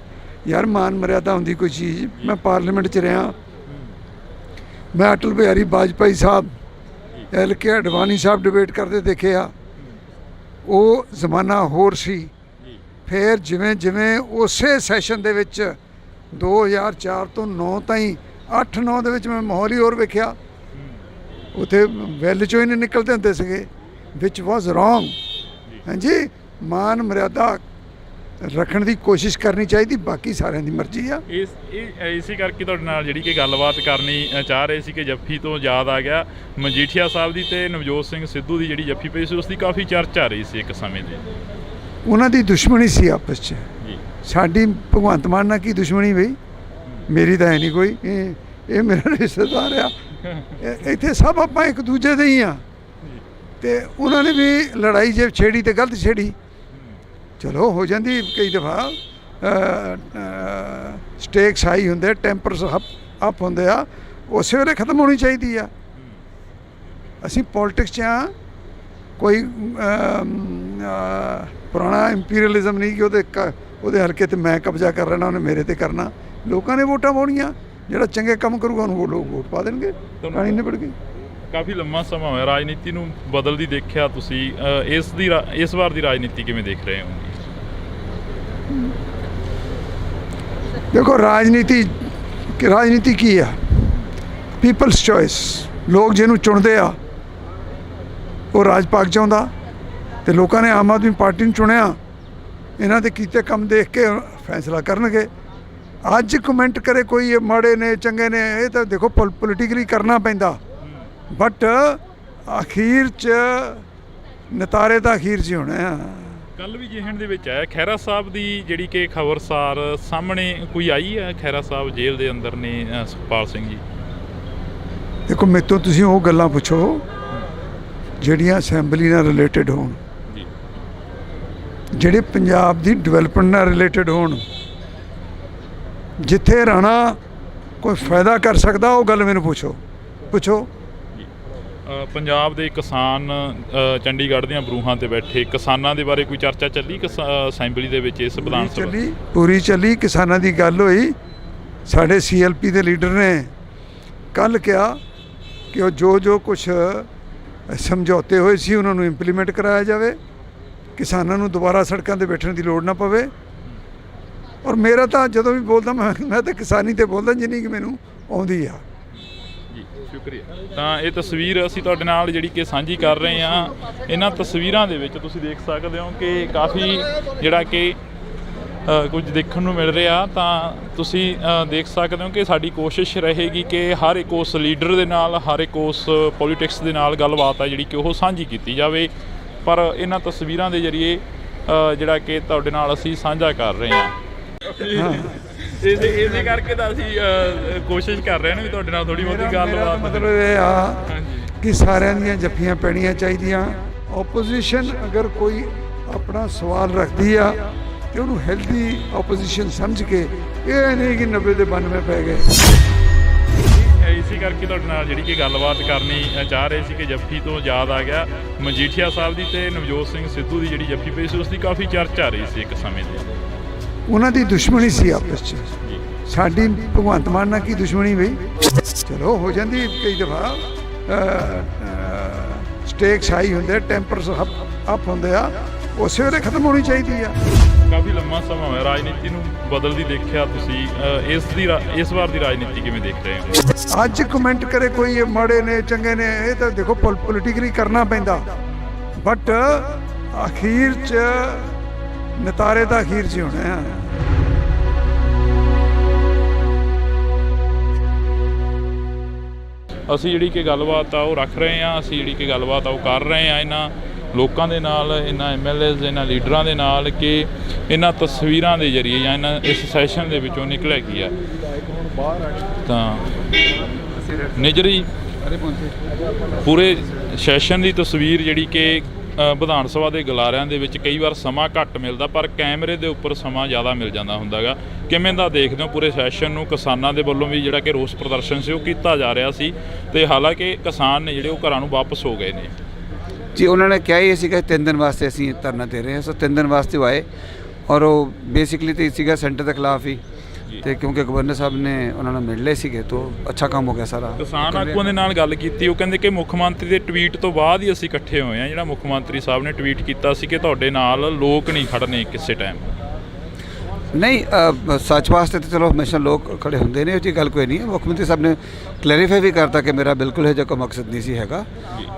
[SPEAKER 2] ਯਾਰ ਮਾਨ ਮਰਿਆਦਾ ਹੁੰਦੀ ਕੋਈ ਚੀਜ਼। ਮੈਂ ਪਾਰਲੀਮੈਂਟ 'ਚ ਰਿਹਾ, ਮੈਂ ਅਟਲ ਬਿਹਾਰੀ ਵਾਜਪਾਈ ਸਾਹਿਬ, LK ਅਡਵਾਨੀ ਸਾਹਿਬ ਡਿਬੇਟ ਕਰਦੇ ਦੇਖੇ ਆ। ਉਹ ਜ਼ਮਾਨਾ ਹੋਰ ਸੀ। ਫਿਰ ਜਿਵੇਂ ਜਿਵੇਂ ਉਸੇ ਸੈਸ਼ਨ ਦੇ ਵਿੱਚ 2004 ਤੋਂ 9 ਤਾਈਂ 8-9 ਦੇ ਵਿੱਚ ਮੈਂ ਮਾਹੌਲ ਹੀ ਹੋਰ ਵੇਖਿਆ। ਉੱਥੇ ਵੈਲ 'ਚੋਂ ਹੀ ਨਹੀਂ ਨਿਕਲਦੇ ਹੁੰਦੇ ਸੀਗੇ, ਵਿਚ ਵਾਜ਼ ਰੋਂਗ। ਹਾਂਜੀ, ਮਾਨ ਮਰਿਆਦਾ ਰੱਖਣ ਦੀ ਕੋਸ਼ਿਸ਼ ਕਰਨੀ ਚਾਹੀਦੀ, ਬਾਕੀ ਸਾਰਿਆਂ ਦੀ ਮਰਜ਼ੀ ਆ।
[SPEAKER 1] ਇਸੇ ਕਰਕੇ ਤੁਹਾਡੇ ਨਾਲ ਜਿਹੜੀ ਕਿ ਗੱਲਬਾਤ ਕਰਨੀ ਚਾਹ ਰਹੇ ਸੀ ਕਿ ਜੱਫੀ ਤੋਂ ਯਾਦ ਆ ਗਿਆ ਮਜੀਠੀਆ ਸਾਹਿਬ ਦੀ ਤੇ ਨਵਜੋਤ ਸਿੰਘ ਸਿੱਧੂ ਦੀ ਜਿਹੜੀ ਜੱਫੀ ਪਈ ਸੀ ਉਸ ਦੀ ਕਾਫੀ ਚਰਚਾ ਆ ਰਹੀ ਸੀ ਇੱਕ ਸਮੇਂ ਦੀ।
[SPEAKER 2] ਉਹਨਾਂ ਦੀ ਦੁਸ਼ਮਣੀ ਸੀ ਆਪਸ 'ਚ, ਸਾਡੀ ਭਗਵੰਤ ਮਾਨ ਨਾਲ ਕੀ ਦੁਸ਼ਮਣੀ ਬਈ? ਮੇਰੀ ਤਾਂ ਹੈ ਨਹੀਂ ਕੋਈ, ਇਹ ਮੇਰਾ ਰਿਸ਼ਤੇਦਾਰ ਆ, ਇੱਥੇ ਸਭ ਆਪਾਂ ਇੱਕ ਦੂਜੇ ਦੇ ਹੀ ਆ। ਤੇ ਉਹਨਾਂ ਨੇ ਵੀ ਲੜਾਈ ਜੇ ਛੇੜੀ ਤੇ ਗਲਤ ਛੇੜੀ, ਚਲੋ ਹੋ ਜਾਂਦੀ ਕਈ ਦਫਾ, ਸਟੇਕਸ ਹਾਈ ਹੁੰਦੇ, ਟੈਂਪਰਸ ਅਪ ਹੁੰਦੇ ਆ, ਉਸੇ ਵੇਲੇ ਖਤਮ ਹੋਣੀ ਚਾਹੀਦੀ ਆ। ਅਸੀਂ ਪੋਲਿਟਿਕਸ 'ਚ ਆ, ਕੋਈ ਪੁਰਾਣਾ ਇੰਪੀਰੀਅਲਿਜ਼ਮ ਨਹੀਂ ਕਿ ਉਹਦੇ ਹਲਕੇ ਤੇ ਮੈਂ ਕਬਜ਼ਾ ਕਰ ਲੈਣਾ, ਉਹਨੇ ਮੇਰੇ ਤੇ ਕਰਨਾ। ਲੋਕਾਂ ਨੇ ਵੋਟਾਂ ਪਾਉਣੀਆਂ, ਜਿਹੜਾ ਚੰਗੇ ਕੰਮ ਕਰੂਗਾ ਉਹਨੂੰ ਲੋਕ ਵੋਟ ਪਾ ਦੇਣਗੇ, ਕਹਾਣੀ ਨਿਬੜ ਗਈ।
[SPEAKER 1] ਕਾਫੀ ਲੰਮਾ ਸਮਾਂ ਹੋਇਆ ਰਾਜਨੀਤੀ ਨੂੰ ਬਦਲਦੀ ਦੇਖਿਆ ਤੁਸੀਂ, ਇਸ ਵਾਰ ਦੀ ਰਾਜਨੀਤੀ ਕਿਵੇਂ ਦੇਖ ਰਹੇ ਹੋ?
[SPEAKER 2] ਦੇਖੋ ਰਾਜਨੀਤੀ ਕੀ ਆ? ਪੀਪਲਸ ਚੋਇਸ, ਲੋਕ ਜਿਹਨੂੰ ਚੁਣਦੇ ਆ ਉਹ ਰਾਜ ਪਾਕ ਚਾਹੁੰਦਾ, ਤੇ ਲੋਕਾਂ ਨੇ ਆਮ ਆਦਮੀ ਪਾਰਟੀ ਨੂੰ ਚੁਣਿਆ, ਇਹਨਾਂ ਦੇ ਕੀਤੇ ਕੰਮ ਦੇਖ ਕੇ ਫੈਸਲਾ ਕਰਨਗੇ। ਅੱਜ ਕਮੈਂਟ ਕਰੇ ਕੋਈ ਇਹ ਮਾੜੇ ਨੇ ਚੰਗੇ ਨੇ, ਇਹ ਤਾਂ ਦੇਖੋ ਪੋਲੀਟੀਕਲੀ ਕਰਨਾ ਪੈਂਦਾ, ਬਟ ਅਖੀਰ 'ਚ ਨਤਾਰੇ ਤਾਂ ਅਖੀਰ 'ਚ ਹੋਣੇ ਆ।
[SPEAKER 1] ਕੱਲ ਵੀ ਜਿਹਨ ਦੇ ਵਿੱਚ ਆਇਆ ਖਹਿਰਾ ਸਾਹਿਬ ਦੀ ਜਿਹੜੀ ਕਿ ਖਬਰਸਾਰ ਸਾਹਮਣੇ ਕੋਈ ਆਈ ਹੈ, ਖਹਿਰਾ ਸਾਹਿਬ ਜੇਲ੍ਹ ਦੇ ਅੰਦਰ ਨੇ ਸੁਖਪਾਲ ਸਿੰਘ ਜੀ।
[SPEAKER 2] ਦੇਖੋ ਮੇਰੇ ਤੋਂ ਤੁਸੀਂ ਉਹ ਗੱਲਾਂ ਪੁੱਛੋ ਜਿਹੜੀਆਂ ਅਸੈਂਬਲੀ ਨਾਲ ਰਿਲੇਟਡ ਹੋਣ, ਜਿਹੜੇ ਪੰਜਾਬ ਦੀ ਡਿਵੈਲਪਮੈਂਟ ਨਾਲ ਰਿਲੇਟਡ ਹੋਣ, ਜਿੱਥੇ ਰਾਣਾ ਕੋਈ ਫਾਇਦਾ ਕਰ ਸਕਦਾ ਉਹ ਗੱਲ ਮੈਨੂੰ ਪੁੱਛੋ।
[SPEAKER 1] ਪੰਜਾਬ ਦੇ ਕਿਸਾਨ ਚੰਡੀਗੜ੍ਹ ਦੀਆਂ ਬਰੂਹਾਂ ਤੇ ਬੈਠੇ ਕਿਸਾਨਾਂ ਦੇ ਬਾਰੇ ਕੋਈ ਚਰਚਾ ਚੱਲੀ ਅਸੈਂਬਲੀ ਦੇ ਵਿੱਚ? ਇਸ ਵਿਧਾਨ ਸਭਾ
[SPEAKER 2] ਪੂਰੀ ਚੱਲੀ, ਕਿਸਾਨਾਂ ਦੀ ਗੱਲ ਹੋਈ। ਸਾਡੇ CLP ਦੇ ਲੀਡਰ ਨੇ ਕੱਲ੍ਹ ਕਿਹਾ ਕਿ ਉਹ ਜੋ ਕੁਛ ਸਮਝੌਤੇ ਹੋਏ ਸੀ ਉਹਨਾਂ ਨੂੰ ਇੰਪਲੀਮੈਂਟ ਕਰਾਇਆ ਜਾਵੇ, ਕਿਸਾਨਾਂ ਨੂੰ ਦੁਬਾਰਾ ਸੜਕਾਂ 'ਤੇ ਬੈਠਣ ਦੀ ਲੋੜ ਨਾ ਪਵੇ। ਔਰ ਮੇਰਾ ਤਾਂ ਜਦੋਂ ਵੀ ਬੋਲਦਾ ਮੈਂ ਤਾਂ ਕਿਸਾਨੀ 'ਤੇ ਬੋਲਦਾ ਜਿੰਨੀ ਕਿ ਮੈਨੂੰ ਆਉਂਦੀ ਆ।
[SPEAKER 1] ਸ਼ੁਕਰੀਆ। ਤਾਂ ਇਹ ਤਸਵੀਰ ਅਸੀਂ ਤੁਹਾਡੇ ਨਾਲ ਜਿਹੜੀ ਕਿ ਸਾਂਝੀ ਕਰ ਰਹੇ ਹਾਂ। ਇਹਨਾਂ ਤਸਵੀਰਾਂ ਦੇ ਵਿੱਚ ਤੁਸੀਂ ਦੇਖ ਸਕਦੇ ਹੋ ਕਿ ਕਾਫੀ ਜਿਹੜਾ ਕਿ ਕੁਝ ਦੇਖਣ ਨੂੰ ਮਿਲ ਰਿਹਾ। ਤਾਂ ਤੁਸੀਂ ਦੇਖ ਸਕਦੇ ਹੋ ਕਿ ਸਾਡੀ ਕੋਸ਼ਿਸ਼ ਰਹੇਗੀ ਕਿ ਹਰ ਇੱਕ ਉਸ ਲੀਡਰ ਦੇ ਨਾਲ, ਹਰ ਇੱਕ ਉਸ ਪੋਲੀਟਿਕਸ ਦੇ ਨਾਲ ਗੱਲਬਾਤ ਹੈ ਜਿਹੜੀ ਕਿ ਉਹ ਸਾਂਝੀ ਕੀਤੀ ਜਾਵੇ। ਪਰ ਇਹਨਾਂ ਤਸਵੀਰਾਂ ਦੇ ਜ਼ਰੀਏ ਜਿਹੜਾ ਕਿ ਤੁਹਾਡੇ ਨਾਲ ਅਸੀਂ ਸਾਂਝਾ ਕਰ ਰਹੇ ਹਾਂ। ਇਸੇ ਕਰਕੇ ਤਾਂ ਅਸੀਂ ਕੋਸ਼ਿਸ਼ ਕਰ ਰਹੇ ਹਾਂ ਵੀ ਤੁਹਾਡੇ ਨਾਲ ਥੋੜੀ ਬਹੁਤੀ ਗੱਲਬਾਤ।
[SPEAKER 2] ਮਤਲਬ ਇਹ ਆ ਕਿ ਸਾਰਿਆਂ ਦੀਆਂ ਜੱਫੀਆਂ ਪੈਣੀਆਂ ਚਾਹੀਦੀਆਂ। ਓਪੋਜੀਸ਼ਨ ਅਗਰ ਕੋਈ ਆਪਣਾ ਸਵਾਲ ਰੱਖਦੀ ਆ ਤੇ ਉਹਨੂੰ ਹੈਲਦੀ ਓਪੋਜੀਸ਼ਨ ਸਮਝ ਕੇ, ਇਹ ਨਹੀਂ ਕਿ 90 ਦੇ 92 ਪੈ ਗਏ।
[SPEAKER 1] ਇਸੇ ਕਰਕੇ ਤੁਹਾਡੇ ਨਾਲ ਜਿਹੜੀ ਕਿ ਗੱਲਬਾਤ ਕਰਨੀ ਚਾਹ ਰਹੇ ਸੀ ਕਿ ਜੱਫੀ ਤੋਂ ਯਾਦ ਆ ਗਿਆ ਮਜੀਠੀਆ ਸਾਹਿਬ ਦੀ ਤੇ ਨਵਜੋਤ ਸਿੰਘ ਸਿੱਧੂ ਦੀ ਜਿਹੜੀ ਜੱਫੀ ਪਈ ਸੀ ਉਸ ਦੀ ਕਾਫੀ ਚਰਚਾ ਆ ਰਹੀ ਸੀ ਇੱਕ ਸਮੇਂ ਦੀ। ਉਹਨਾਂ
[SPEAKER 2] ਦੀ ਦੁਸ਼ਮਣੀ ਸੀ ਆਪਸ 'ਚ, ਸਾਡੀ ਭਗਵੰਤ ਮਾਨ ਨਾਲ ਕੀ ਦੁਸ਼ਮਣੀ ਬਈ? ਚਲੋ ਹੋ ਜਾਂਦੀ ਕਈ ਦਫਾ, ਸਟੇਕਸ ਹਾਈ ਹੁੰਦੇ, ਟੈਂਪਰਸ ਅਪ ਹੁੰਦੇ ਆ, ਉਸੇ ਵੇਲੇ ਖਤਮ ਹੋਣੀ ਚਾਹੀਦੀ ਆ।
[SPEAKER 1] ਕਾਫੀ ਲੰਮਾ ਸਮਾਂ ਹੋਇਆ ਰਾਜਨੀਤੀ ਨੂੰ ਬਦਲਦੀ ਦੇਖਿਆ ਤੁਸੀਂ, ਇਸ ਵਾਰ ਦੀ ਰਾਜਨੀਤੀ ਕਿਵੇਂ ਦੇਖ ਰਹੇ ਹੋ?
[SPEAKER 2] ਅੱਜ ਕਮੈਂਟ ਕਰੇ ਕੋਈ ਇਹ ਮਾੜੇ ਨੇ ਚੰਗੇ ਨੇ, ਇਹ ਤਾਂ ਦੇਖੋ ਪੋਲੀਟੀਕਲੀ ਕਰਨਾ ਪੈਂਦਾ, ਬਟ ਅਖੀਰ 'ਚ ਨਤਾਰੇ ਤਾਂ ਅਖੀਰ 'ਚ ਹੀ ਹੋਣੇ ਆ।
[SPEAKER 1] ਅਸੀਂ ਜਿਹੜੀ ਕਿ ਗੱਲਬਾਤ ਆ ਉਹ ਰੱਖ ਰਹੇ ਹਾਂ, ਅਸੀਂ ਜਿਹੜੀ ਕਿ ਗੱਲਬਾਤ ਆ ਉਹ ਕਰ ਰਹੇ ਹਾਂ ਇਹਨਾਂ ਲੋਕਾਂ ਦੇ ਨਾਲ, ਇਹਨਾਂ MLAs, ਇਹਨਾਂ ਲੀਡਰਾਂ ਦੇ ਨਾਲ ਕਿ ਇਹਨਾਂ ਤਸਵੀਰਾਂ ਦੇ ਜ਼ਰੀਏ ਜਾਂ ਇਸ ਸੈਸ਼ਨ ਦੇ ਵਿੱਚੋਂ ਨਿਕਲਿਆ ਕੀ ਆ। ਤਾਂ ਨਿਜਰੀ ਪੂਰੇ ਸੈਸ਼ਨ ਦੀ ਤਸਵੀਰ ਜਿਹੜੀ ਕਿ ਵਿਧਾਨ ਸਭਾ ਦੇ ਗਲਾਰਿਆਂ ਦੇ ਵਿੱਚ ਕਈ ਵਾਰ ਸਮਾਂ ਘੱਟ ਮਿਲਦਾ, ਪਰ ਕੈਮਰੇ ਦੇ ਉੱਪਰ ਸਮਾਂ ਜ਼ਿਆਦਾ ਮਿਲ ਜਾਂਦਾ ਹੁੰਦਾ ਗਾ। ਕਿਵੇਂ ਦਾ ਦੇਖਦੇ ਹੋ ਪੂਰੇ ਸੈਸ਼ਨ ਨੂੰ? ਕਿਸਾਨਾਂ ਦੇ ਵੱਲੋਂ ਵੀ ਜਿਹੜਾ ਕਿ ਰੋਸ ਪ੍ਰਦਰਸ਼ਨ ਸੀ ਉਹ ਕੀਤਾ ਜਾ ਰਿਹਾ ਸੀ, ਤੇ ਹਾਲਾਂਕਿ ਕਿਸਾਨ ਨੇ ਜਿਹੜੇ ਉਹ ਘਰਾਂ ਨੂੰ ਵਾਪਸ ਹੋ ਗਏ ਨੇ।
[SPEAKER 3] ਜੀ ਉਹਨਾਂ ਨੇ ਕਿਹਾ ਹੀ ਸੀਗਾ 3 ਦਿਨ ਵਾਸਤੇ ਅਸੀਂ ਧਰਨਾ ਦੇ ਰਹੇ ਹਾਂ, ਸੋ 3 ਦਿਨ ਵਾਸਤੇ ਉਹ ਆਏ, ਔਰ ਉਹ ਬੇਸਿਕਲੀ ਤਾਂ ਸੀਗਾ ਸੈਂਟਰ ਦੇ ਖਿਲਾਫ ਹੀ, ਤੇ ਕਿਉਂਕਿ ਗਵਰਨਰ ਸਾਹਿਬ ਨੇ ਉਹਨਾਂ ਨੂੰ ਮਿਲ ਲਏ ਸੀਗੇ ਤਾਂ ਅੱਛਾ ਕੰਮ ਹੋ ਗਿਆ ਸਾਰਾ।
[SPEAKER 1] ਕਿਸਾਨ ਆਗੂਆਂ ਦੇ ਨਾਲ ਗੱਲ ਕੀਤੀ, ਉਹ ਕਹਿੰਦੇ ਕਿ ਮੁੱਖ ਮੰਤਰੀ ਦੇ ਟਵੀਟ ਤੋਂ ਬਾਅਦ ਹੀ ਅਸੀਂ ਇਕੱਠੇ ਹੋਏ ਹਾਂ। ਜਿਹੜਾ ਮੁੱਖ ਮੰਤਰੀ ਸਾਹਿਬ ਨੇ ਟਵੀਟ ਕੀਤਾ ਸੀ ਕਿ ਤੁਹਾਡੇ ਨਾਲ ਲੋਕ ਨਹੀਂ ਖੜਨੇ ਕਿਸੇ ਟਾਈਮ।
[SPEAKER 3] ਨਹੀਂ, ਸੱਚ ਵਾਸਤੇ ਤਾਂ ਚਲੋ ਹਮੇਸ਼ਾ ਲੋਕ ਖੜੇ ਹੁੰਦੇ ਨੇ, ਉਹ 'ਚ ਗੱਲ ਕੋਈ ਨਹੀਂ ਹੈ। ਮੁੱਖ ਮੰਤਰੀ ਸਾਹਿਬ ਨੇ ਕਲੈਰੀਫਾਈ ਵੀ ਕਰਤਾ ਕਿ ਮੇਰਾ ਬਿਲਕੁਲ ਇਹ ਜਿਹਾ ਕੋਈ ਮਕਸਦ ਨਹੀਂ ਸੀ ਹੈਗਾ।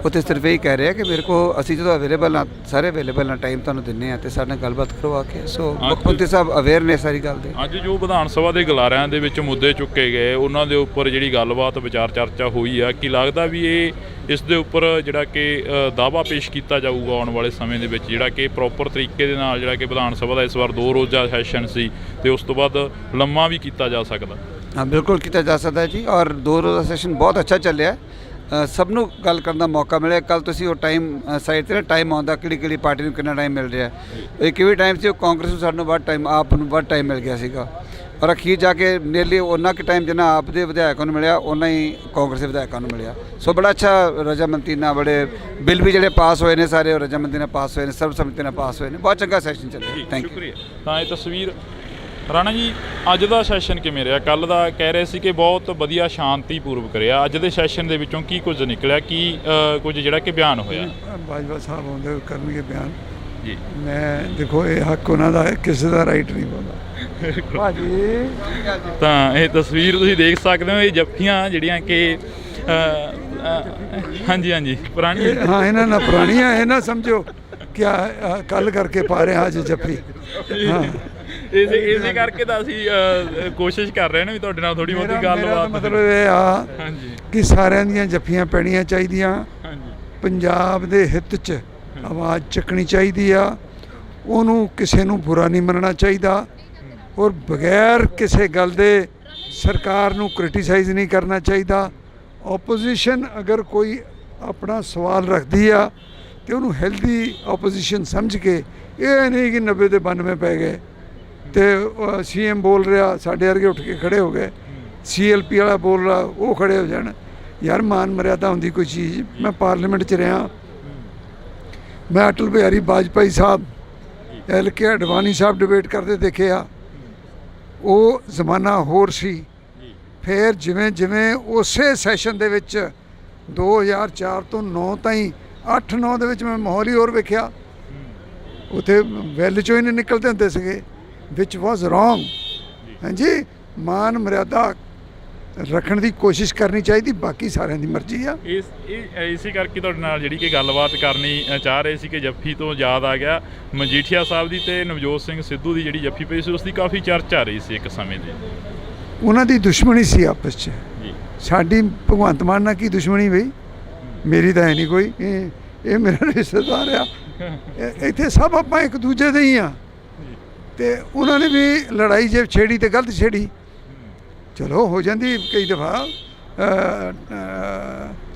[SPEAKER 3] ਉੱਥੇ ਸਿਰਫ ਇਹ ਕਹਿ ਰਿਹਾ ਕਿ ਮੇਰੇ ਕੋ ਅਸੀਂ ਜਦੋਂ ਅਵੇਲੇਬਲ ਹਾਂ, ਸਾਰੇ ਅਵੇਲੇਬਲ ਹਾਂ, ਟਾਈਮ ਤੁਹਾਨੂੰ ਦਿੰਦੇ ਹਾਂ ਤੇ ਸਾਡੇ ਨਾਲ ਗੱਲਬਾਤ ਕਰੋ ਆ ਕੇ। ਸੋ ਮੁੱਖ ਮੰਤਰੀ ਸਾਹਿਬ ਅਵੇਅਰ ਨੇ ਸਾਰੀ ਗੱਲ ਦੇ।
[SPEAKER 1] ਅੱਜ ਜੋ ਵਿਧਾਨ ਸਭਾ ਦੇ ਗਲਾਰਿਆਂ ਦੇ ਵਿੱਚ ਮੁੱਦੇ ਚੁੱਕੇ ਗਏ, ਉਹਨਾਂ ਦੇ ਉੱਪਰ ਜਿਹੜੀ ਗੱਲਬਾਤ ਵਿਚਾਰ ਚਰਚਾ ਹੋਈ ਆ, ਕੀ ਲੱਗਦਾ ਵੀ ਇਸ ਦੇ ਉੱਪਰ ਜਿਹੜਾ ਕਿ ਦਾਅਵਾ ਪੇਸ਼ ਕੀਤਾ ਜਾਊਗਾ ਆਉਣ ਵਾਲੇ ਸਮੇਂ ਦੇ ਵਿੱਚ, ਜਿਹੜਾ ਕਿ ਪ੍ਰੋਪਰ ਤਰੀਕੇ ਦੇ ਨਾਲ ਜਿਹੜਾ ਕਿ ਵਿਧਾਨ ਸਭਾ ਦਾ ਇਸ ਵਾਰ 2 ਰੋਜ਼ਾ ਸੈਸ਼ਨ ਸੀ ਤੇ ਉਸ ਤੋਂ ਬਾਅਦ ਲੰਮਾ ਵੀ ਕੀਤਾ ਜਾ ਸਕਦਾ?
[SPEAKER 3] ਹਾਂ, ਬਿਲਕੁਲ ਕੀਤਾ ਜਾ ਸਕਦਾ ਜੀ, ਔਰ 2 ਰੋਜ਼ਾ ਸੈਸ਼ਨ ਬਹੁਤ ਅੱਛਾ ਚੱਲਿਆ। ਸਭ ਨੂੰ ਗੱਲ ਕਰਨ ਦਾ ਮੌਕਾ ਮਿਲਿਆ। ਕੱਲ ਤੁਸੀਂ ਉਹ ਟਾਈਮ ਸਾਈਡ 'ਤੇ ਨਾ ਟਾਈਮ ਆਉਂਦਾ ਕਿਹੜੀ ਪਾਰਟੀ ਨੂੰ ਕਿੰਨਾ ਟਾਈਮ ਮਿਲ ਰਿਹਾ। ਇੱਕ ਵੀ ਟਾਈਮ ਸੀ ਉਹ ਕਾਂਗਰਸ ਨੂੰ ਸਾਨੂੰ ਵੱਧ ਟਾਈਮ, ਆਪ ਨੂੰ ਵੱਧ ਟਾਈਮ ਮਿਲ ਗਿਆ ਸੀਗਾ, ਔਰ ਅਖੀਰ ਜਾ ਕੇ ਨੀਅਰਲੀ ਉਹਨਾਂ ਕੁ ਟਾਈਮ ਜਿੰਨਾ ਆਪ ਦੇ ਵਿਧਾਇਕਾਂ ਨੂੰ ਮਿਲਿਆ ਉਹਨਾਂ ਹੀ ਕਾਂਗਰਸ ਦੇ ਵਿਧਾਇਕਾਂ ਨੂੰ ਮਿਲਿਆ। ਸੋ ਬੜਾ ਅੱਛਾ ਰਜਾਮੰਦੀ ਨਾਲ ਬੜੇ ਬਿੱਲ ਵੀ ਜਿਹੜੇ ਪਾਸ ਹੋਏ ਨੇ ਸਾਰੇ ਉਹ ਰਜਾਮੰਦੀ ਨਾਲ ਪਾਸ ਹੋਏ ਨੇ, ਸਰਬਸੰਮਤੀ ਨਾਲ ਪਾਸ ਹੋਏ ਨੇ। ਬਹੁਤ ਚੰਗਾ ਸੈਸ਼ਨ ਚੱਲਿਆ। Thank you.
[SPEAKER 1] ਸ਼ੁਕਰੀਆ। ਤਾਂ ਇਹ ਤਸਵੀਰ ਰਾਣਾ ਜੀ, ਅੱਜ ਦਾ ਸੈਸ਼ਨ ਕਿਵੇਂ ਰਿਹਾ? ਕੱਲ ਦਾ ਕਹਿ ਰਹੇ ਸੀ ਕਿ ਬਹੁਤ ਵਧੀਆ ਸ਼ਾਂਤੀਪੂਰਵਕ ਰਿਹਾ। ਅੱਜ ਦੇ ਸੈਸ਼ਨ ਦੇ ਵਿੱਚੋਂ ਕੀ ਕੁਝ ਨਿਕਲਿਆ, ਕੀ ਕੁਝ ਜਿਹੜਾ ਕਿ ਬਿਆਨ ਹੋਇਆ?
[SPEAKER 2] ਬਾਜਵਾ ਸਾਹਿਬ ਆਉਂਦੇ ਕਰਨਗੇ ਬਿਆਨ
[SPEAKER 1] ਜੀ।
[SPEAKER 2] ਮੈਂ ਦੇਖੋ ਇਹ ਹੱਕ ਉਹਨਾਂ ਦਾ ਹੈ, ਕਿਸੇ ਦਾ ਰਾਈਟ ਨਹੀਂ ਬੋਲਦਾ ਭਾਜੀ।
[SPEAKER 1] ਤਾਂ ਇਹ ਤਸਵੀਰ ਤੁਸੀਂ ਦੇਖ ਸਕਦੇ ਹੋ, ਇਹ ਜੱਫੀਆਂ ਜਿਹੜੀਆਂ ਕਿ ਹਾਂਜੀ ਪੁਰਾਣੀ,
[SPEAKER 2] ਹਾਂ ਇਹਨਾਂ ਨਾਲ ਪੁਰਾਣੀਆਂ ਇਹ ਨਾ ਸਮਝੋ ਕਿ ਕੱਲ ਕਰਕੇ ਪਾ ਰਹੇ ਹਾਂ ਅੱਜ ਜੱਫੀ। ਹਾਂ,
[SPEAKER 1] ਇਸੇ ਕਰਕੇ ਤਾਂ ਅਸੀਂ ਕੋਸ਼ਿਸ਼ ਕਰ ਰਹੇ ਨੇ ਵੀ ਤੁਹਾਡੇ ਨਾਲ ਥੋੜੀ ਬਹੁਤੀ ਗੱਲਬਾਤ।
[SPEAKER 2] ਮਤਲਬ ਇਹ ਆ ਕਿ ਸਾਰਿਆਂ ਦੀਆਂ ਜੱਫੀਆਂ ਪੈਣੀਆਂ ਚਾਹੀਦੀਆਂ, ਪੰਜਾਬ ਦੇ ਹਿੱਤ 'ਚ ਆਵਾਜ਼ ਚੱਕਣੀ ਚਾਹੀਦੀ ਆ, ਉਹਨੂੰ ਕਿਸੇ ਨੂੰ ਬੁਰਾ ਨਹੀਂ ਮੰਨਣਾ ਚਾਹੀਦਾ, ਔਰ ਬਗੈਰ ਕਿਸੇ ਗੱਲ ਦੇ ਸਰਕਾਰ ਨੂੰ ਕ੍ਰਿਟੀਸਾਈਜ਼ ਨਹੀਂ ਕਰਨਾ ਚਾਹੀਦਾ। ਓਪੋਜੀਸ਼ਨ ਅਗਰ ਕੋਈ ਆਪਣਾ ਸਵਾਲ ਰੱਖਦੀ ਆ ਤੇ ਉਹਨੂੰ ਹੈਲਦੀ ਓਪੋਜੀਸ਼ਨ ਸਮਝ ਕੇ, ਇਹ ਨਹੀਂ ਕਿ 90 ਦੇ 92 ਪੈ ਗਏ ਤੇ CM ਬੋਲ ਰਿਹਾ ਸਾਡੇ ਵਰਗੇ ਉੱਠ ਕੇ ਖੜੇ ਹੋ ਗਏ, CLP ਵਾਲਾ ਬੋਲ ਰਿਹਾ ਉਹ ਖੜੇ ਹੋ ਜਾਣ। ਯਾਰ ਮਾਨ ਮਰਿਆਦਾ ਹੁੰਦੀ ਕੋਈ ਚੀਜ਼। ਮੈਂ ਪਾਰਲੀਮੈਂਟ 'ਚ ਰਿਹਾ, ਮੈਂ ਅਟਲ ਬਿਹਾਰੀ ਵਾਜਪਾਈ ਸਾਹਿਬ, LK ਅਡਵਾਨੀ ਸਾਹਿਬ ਡਿਬੇਟ ਕਰਦੇ ਦੇਖੇ ਆ। ਉਹ ਜ਼ਮਾਨਾ ਹੋਰ ਸੀ। ਫਿਰ ਜਿਵੇਂ ਜਿਵੇਂ ਉਸੇ ਸੈਸ਼ਨ ਦੇ ਵਿੱਚ 2004 ਤੋਂ 9 ਤਾਈਂ 8-9 ਦੇ ਵਿੱਚ ਮੈਂ ਮਾਹੌਲ ਹੀ ਹੋਰ ਵੇਖਿਆ। ਉੱਥੇ ਵੈਲ 'ਚੋਂ ਹੀ ਨਹੀਂ ਨਿਕਲਦੇ ਹੁੰਦੇ ਸੀਗੇ, ਵਿਚ ਵਾਜ਼ ਰੋਂਗ। ਹਾਂਜੀ, ਮਾਨ ਮਰਿਆਦਾ ਰੱਖਣ ਦੀ ਕੋਸ਼ਿਸ਼ ਕਰਨੀ ਚਾਹੀਦੀ, ਬਾਕੀ ਸਾਰਿਆਂ ਦੀ ਮਰਜ਼ੀ ਆ।
[SPEAKER 1] ਇਸੇ ਕਰਕੇ ਤੁਹਾਡੇ ਨਾਲ ਜਿਹੜੀ ਕਿ ਗੱਲਬਾਤ ਕਰਨੀ ਚਾਹ ਰਹੇ ਸੀ ਕਿ ਜੱਫੀ ਤੋਂ ਯਾਦ ਆ ਗਿਆ ਮਜੀਠੀਆ ਸਾਹਿਬ ਦੀ ਤੇ ਨਵਜੋਤ ਸਿੰਘ ਸਿੱਧੂ ਦੀ ਜਿਹੜੀ ਜੱਫੀ ਪਈ ਸੀ, ਉਸ ਦੀ ਕਾਫੀ ਚਰਚਾ ਰਹੀ ਸੀ ਇੱਕ ਸਮੇਂ ਦੀ।
[SPEAKER 2] ਉਹਨਾਂ ਦੀ ਦੁਸ਼ਮਣੀ ਸੀ ਆਪਸ 'ਚ। ਸਾਡੀ ਭਗਵੰਤ ਮਾਨ ਨਾਲ ਕੀ ਦੁਸ਼ਮਣੀ ਬਈ? ਮੇਰੀ ਤਾਂ ਹੈ ਨਹੀਂ ਕੋਈ। ਇਹ ਮੇਰਾ ਰਿਸ਼ਤੇਦਾਰ ਆ, ਇੱਥੇ ਸਭ ਆਪਾਂ ਇੱਕ ਦੂਜੇ ਦੇ ਹੀ ਆ। ਤੇ ਉਹਨਾਂ ਨੇ ਵੀ ਲੜਾਈ ਜੇ ਛੇੜੀ ਤੇ ਗਲਤ ਛੇੜੀ, ਚਲੋ ਹੋ ਜਾਂਦੀ ਕਈ ਦਫਾ।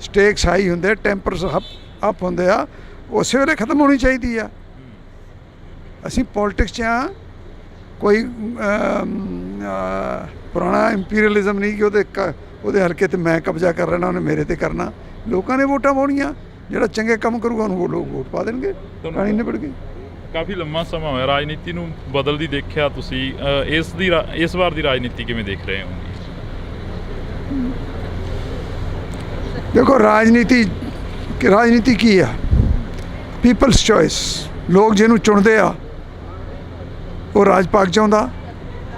[SPEAKER 2] ਸਟੇਕਸ ਹਾਈ ਹੁੰਦੇ, ਟੈਂਪਰਸ ਅਪ ਹੁੰਦੇ ਆ, ਉਸੇ ਵੇਲੇ ਖਤਮ ਹੋਣੀ ਚਾਹੀਦੀ ਆ। ਅਸੀਂ ਪੋਲਿਟਿਕਸ 'ਚ ਆ, ਕੋਈ ਪੁਰਾਣਾ ਇੰਪੀਰੀਅਲਿਜ਼ਮ ਨਹੀਂ ਕਿ ਉਹਦੇ ਹਲਕੇ ਤੇ ਮੈਂ ਕਬਜ਼ਾ ਕਰ ਲੈਣਾ, ਉਹਨੇ ਮੇਰੇ ਤੇ ਕਰਨਾ। ਲੋਕਾਂ ਨੇ ਵੋਟਾਂ ਪਾਉਣੀਆਂ, ਜਿਹੜਾ ਚੰਗੇ ਕੰਮ ਕਰੂਗਾ ਉਹਨੂੰ ਲੋਕ ਵੋਟ ਪਾ ਦੇਣਗੇ, ਕਹਾਣੀ ਨਿਬੜ ਗਈ।
[SPEAKER 1] ਕਾਫੀ ਲੰਮਾ ਸਮਾਂ ਹੋਇਆ ਰਾਜਨੀਤੀ ਨੂੰ ਬਦਲਦੀ ਦੇਖਿਆ ਤੁਸੀਂ, ਇਸ ਵਾਰ ਦੀ ਰਾਜਨੀਤੀ ਕਿਵੇਂ ਦੇਖ ਰਹੇ ਹੋ?
[SPEAKER 2] ਦੇਖੋ ਰਾਜਨੀਤੀ ਕੀ ਆ? People's choice. ਲੋਕ ਜਿਹਨੂੰ ਚੁਣਦੇ ਆ ਉਹ ਰਾਜ ਪਾਕ ਚਾਹੁੰਦਾ,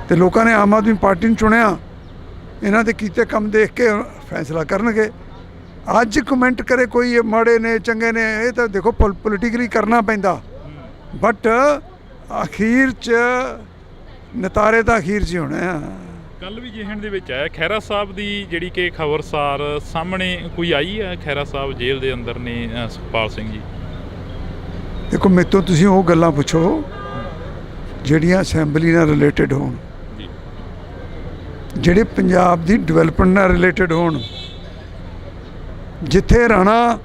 [SPEAKER 2] ਤੇ ਲੋਕਾਂ ਨੇ ਆਮ ਆਦਮੀ ਪਾਰਟੀ ਨੂੰ ਚੁਣਿਆ। ਇਹਨਾਂ ਦੇ ਕੀਤੇ ਕੰਮ ਦੇਖ ਕੇ ਫੈਸਲਾ ਕਰਨਗੇ। ਅੱਜ ਕਮੈਂਟ ਕਰੇ ਕੋਈ ਇਹ ਮਾੜੇ ਨੇ ਚੰਗੇ ਨੇ, ਇਹ ਤਾਂ ਦੇਖੋ ਪੋਲੀਟੀਕਲੀ ਕਰਨਾ ਪੈਂਦਾ, ਬਟ ਅਖੀਰ 'ਚ ਨਤਾਰੇ ਤਾਂ ਅਖੀਰ 'ਚ ਹੀ ਹੋਣੇ ਆ।
[SPEAKER 1] ਕੱਲ ਵੀ ਜਿਹਣ ਦੇ ਵਿੱਚ ਆਇਆ ਖਹਿਰਾ ਸਾਹਿਬ ਦੀ ਜਿਹੜੀ ਕਿ ਖਬਰਸਾਰ ਸਾਹਮਣੇ ਕੋਈ ਆਈ ਹੈ, ਖਹਿਰਾ ਸਾਹਿਬ ਜੇਲ੍ਹ ਦੇ ਅੰਦਰ ਨੇ ਸੁਖਪਾਲ ਸਿੰਘ ਜੀ।
[SPEAKER 2] ਦੇਖੋ ਮੇਰੇ ਤੋਂ ਤੁਸੀਂ ਉਹ ਗੱਲਾਂ ਪੁੱਛੋ ਜਿਹੜੀਆਂ ਅਸੈਂਬਲੀ ਨਾਲ ਰਿਲੇਟਡ ਹੋਣ, ਜਿਹੜੇ ਪੰਜਾਬ ਦੀ ਡਿਵੈਲਪਮੈਂਟ ਨਾਲ ਰਿਲੇਟਡ ਹੋਣ। ਜਿੱਥੇ ਰਾਣਾ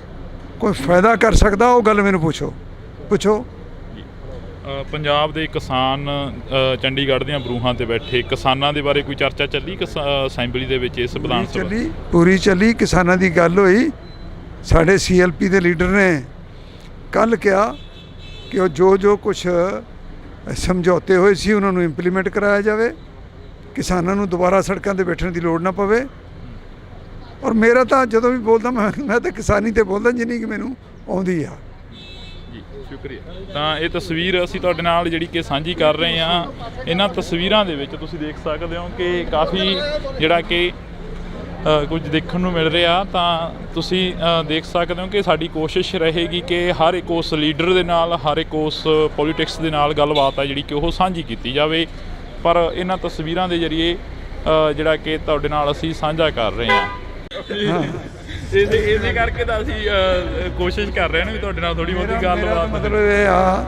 [SPEAKER 2] ਕੋਈ ਫਾਇਦਾ ਕਰ ਸਕਦਾ ਉਹ ਗੱਲ ਮੈਨੂੰ ਪੁੱਛੋ।
[SPEAKER 1] ਪੰਜਾਬ ਦੇ ਕਿਸਾਨ ਚੰਡੀਗੜ੍ਹ ਦੀਆਂ ਬਰੂਹਾਂ ਤੇ ਬੈਠੇ ਕਿਸਾਨਾਂ ਦੇ ਬਾਰੇ ਕੋਈ ਚਰਚਾ ਚੱਲੀ ਅਸੈਂਬਲੀ ਦੇ ਵਿੱਚ? ਇਸ ਵਿਧਾਨ ਸਭਾ
[SPEAKER 2] ਪੂਰੀ ਚੱਲੀ, ਕਿਸਾਨਾਂ ਦੀ ਗੱਲ ਹੋਈ। ਸਾਡੇ CLP ਦੇ ਲੀਡਰ ਨੇ ਕੱਲ੍ਹ ਕਿਹਾ ਕਿ ਉਹ ਜੋ ਕੁਛ ਸਮਝੌਤੇ ਹੋਏ ਸੀ ਉਹਨਾਂ ਨੂੰ ਇੰਪਲੀਮੈਂਟ ਕਰਾਇਆ ਜਾਵੇ, ਕਿਸਾਨਾਂ ਨੂੰ ਦੁਬਾਰਾ ਸੜਕਾਂ 'ਤੇ ਬੈਠਣ ਦੀ ਲੋੜ ਨਾ ਪਵੇ। ਔਰ ਮੇਰਾ ਤਾਂ ਜਦੋਂ ਵੀ ਬੋਲਦਾ ਮੈਂ ਤਾਂ ਕਿਸਾਨੀ 'ਤੇ ਬੋਲਦਾ ਜਿੰਨੀ ਕਿ ਮੈਨੂੰ ਆਉਂਦੀ ਆ।
[SPEAKER 1] ਸ਼ੁਕਰੀਆ। ਤਾਂ ਇਹ ਤਸਵੀਰ ਅਸੀਂ ਤੁਹਾਡੇ ਨਾਲ ਜਿਹੜੀ ਕਿ ਸਾਂਝੀ ਕਰ ਰਹੇ ਹਾਂ। ਇਹਨਾਂ ਤਸਵੀਰਾਂ ਦੇ ਵਿੱਚ ਤੁਸੀਂ ਦੇਖ ਸਕਦੇ ਹੋ ਕਿ ਕਾਫੀ ਜਿਹੜਾ ਕਿ ਕੁਝ ਦੇਖਣ ਨੂੰ ਮਿਲ ਰਿਹਾ, ਤਾਂ ਤੁਸੀਂ ਦੇਖ ਸਕਦੇ ਹੋ ਕਿ ਸਾਡੀ ਕੋਸ਼ਿਸ਼ ਰਹੇਗੀ ਕਿ ਹਰ ਇੱਕ ਉਸ ਲੀਡਰ ਦੇ ਨਾਲ, ਹਰ ਇੱਕ ਉਸ ਪੋਲੀਟਿਕਸ ਦੇ ਨਾਲ ਗੱਲਬਾਤ ਹੈ ਜਿਹੜੀ ਕਿ ਉਹ ਸਾਂਝੀ ਕੀਤੀ ਜਾਵੇ। ਪਰ ਇਹਨਾਂ ਤਸਵੀਰਾਂ ਦੇ ਜ਼ਰੀਏ ਜਿਹੜਾ ਕਿ ਤੁਹਾਡੇ ਨਾਲ ਅਸੀਂ ਸਾਂਝਾ ਕਰ ਰਹੇ ਹਾਂ। ਇਸੇ ਕਰਕੇ ਤਾਂ ਅਸੀਂ ਕੋਸ਼ਿਸ਼ ਕਰ ਰਹੇ ਹਾਂ ਵੀ ਤੁਹਾਡੇ ਨਾਲ ਥੋੜੀ ਬਹੁਤੀ ਗੱਲਬਾਤ।
[SPEAKER 2] ਮਤਲਬ ਇਹ ਆ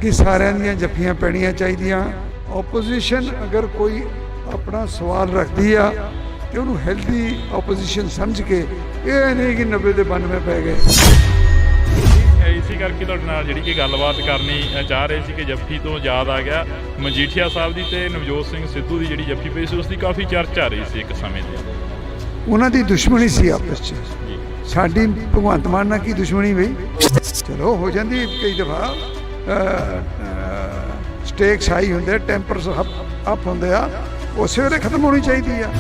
[SPEAKER 2] ਕਿ ਸਾਰਿਆਂ ਦੀਆਂ ਜੱਫੀਆਂ ਪੈਣੀਆਂ ਚਾਹੀਦੀਆਂ। ਆਪੋਜੀਸ਼ਨ ਅਗਰ ਕੋਈ ਆਪਣਾ ਸਵਾਲ ਰੱਖਦੀ ਆ ਤੇ ਉਹਨੂੰ ਹੈਲਦੀ ਆਪੋਜੀਸ਼ਨ ਸਮਝ ਕੇ, ਇਹ ਨਹੀਂ ਕਿ 90 ਦੇ 92 ਪੈ ਗਏ।
[SPEAKER 1] ਇਸੇ ਕਰਕੇ ਤੁਹਾਡੇ ਨਾਲ ਜਿਹੜੀ ਕਿ ਗੱਲਬਾਤ ਕਰਨੀ ਚਾਹ ਰਹੇ ਸੀ ਕਿ ਜੱਫੀ ਤੋਂ ਯਾਦ ਆ ਗਿਆ ਮਜੀਠੀਆ ਸਾਹਿਬ ਦੀ ਤੇ ਨਵਜੋਤ ਸਿੰਘ ਸਿੱਧੂ ਦੀ ਜਿਹੜੀ ਜੱਫੀ ਪਈ ਸੀ, ਉਸ ਦੀ ਕਾਫੀ ਚਰਚਾ ਰਹੀ ਸੀ ਇੱਕ ਸਮੇਂ ਦੀ। ਉਹਨਾਂ
[SPEAKER 2] ਦੀ ਦੁਸ਼ਮਣੀ ਸੀ ਆਪਸ 'ਚ, ਸਾਡੀ ਭਗਵੰਤ ਮਾਨ ਨਾਲ ਕੀ ਦੁਸ਼ਮਣੀ ਬਈ? ਚਲੋ ਹੋ ਜਾਂਦੀ ਕਈ ਦਫਾ, ਸਟੇਕਸ ਹਾਈ ਹੁੰਦੇ, ਟੈਂਪਰਸ ਅਪ ਹੁੰਦੇ ਆ, ਉਸੇ ਵੇਲੇ ਖਤਮ ਹੋਣੀ ਚਾਹੀਦੀ ਆ।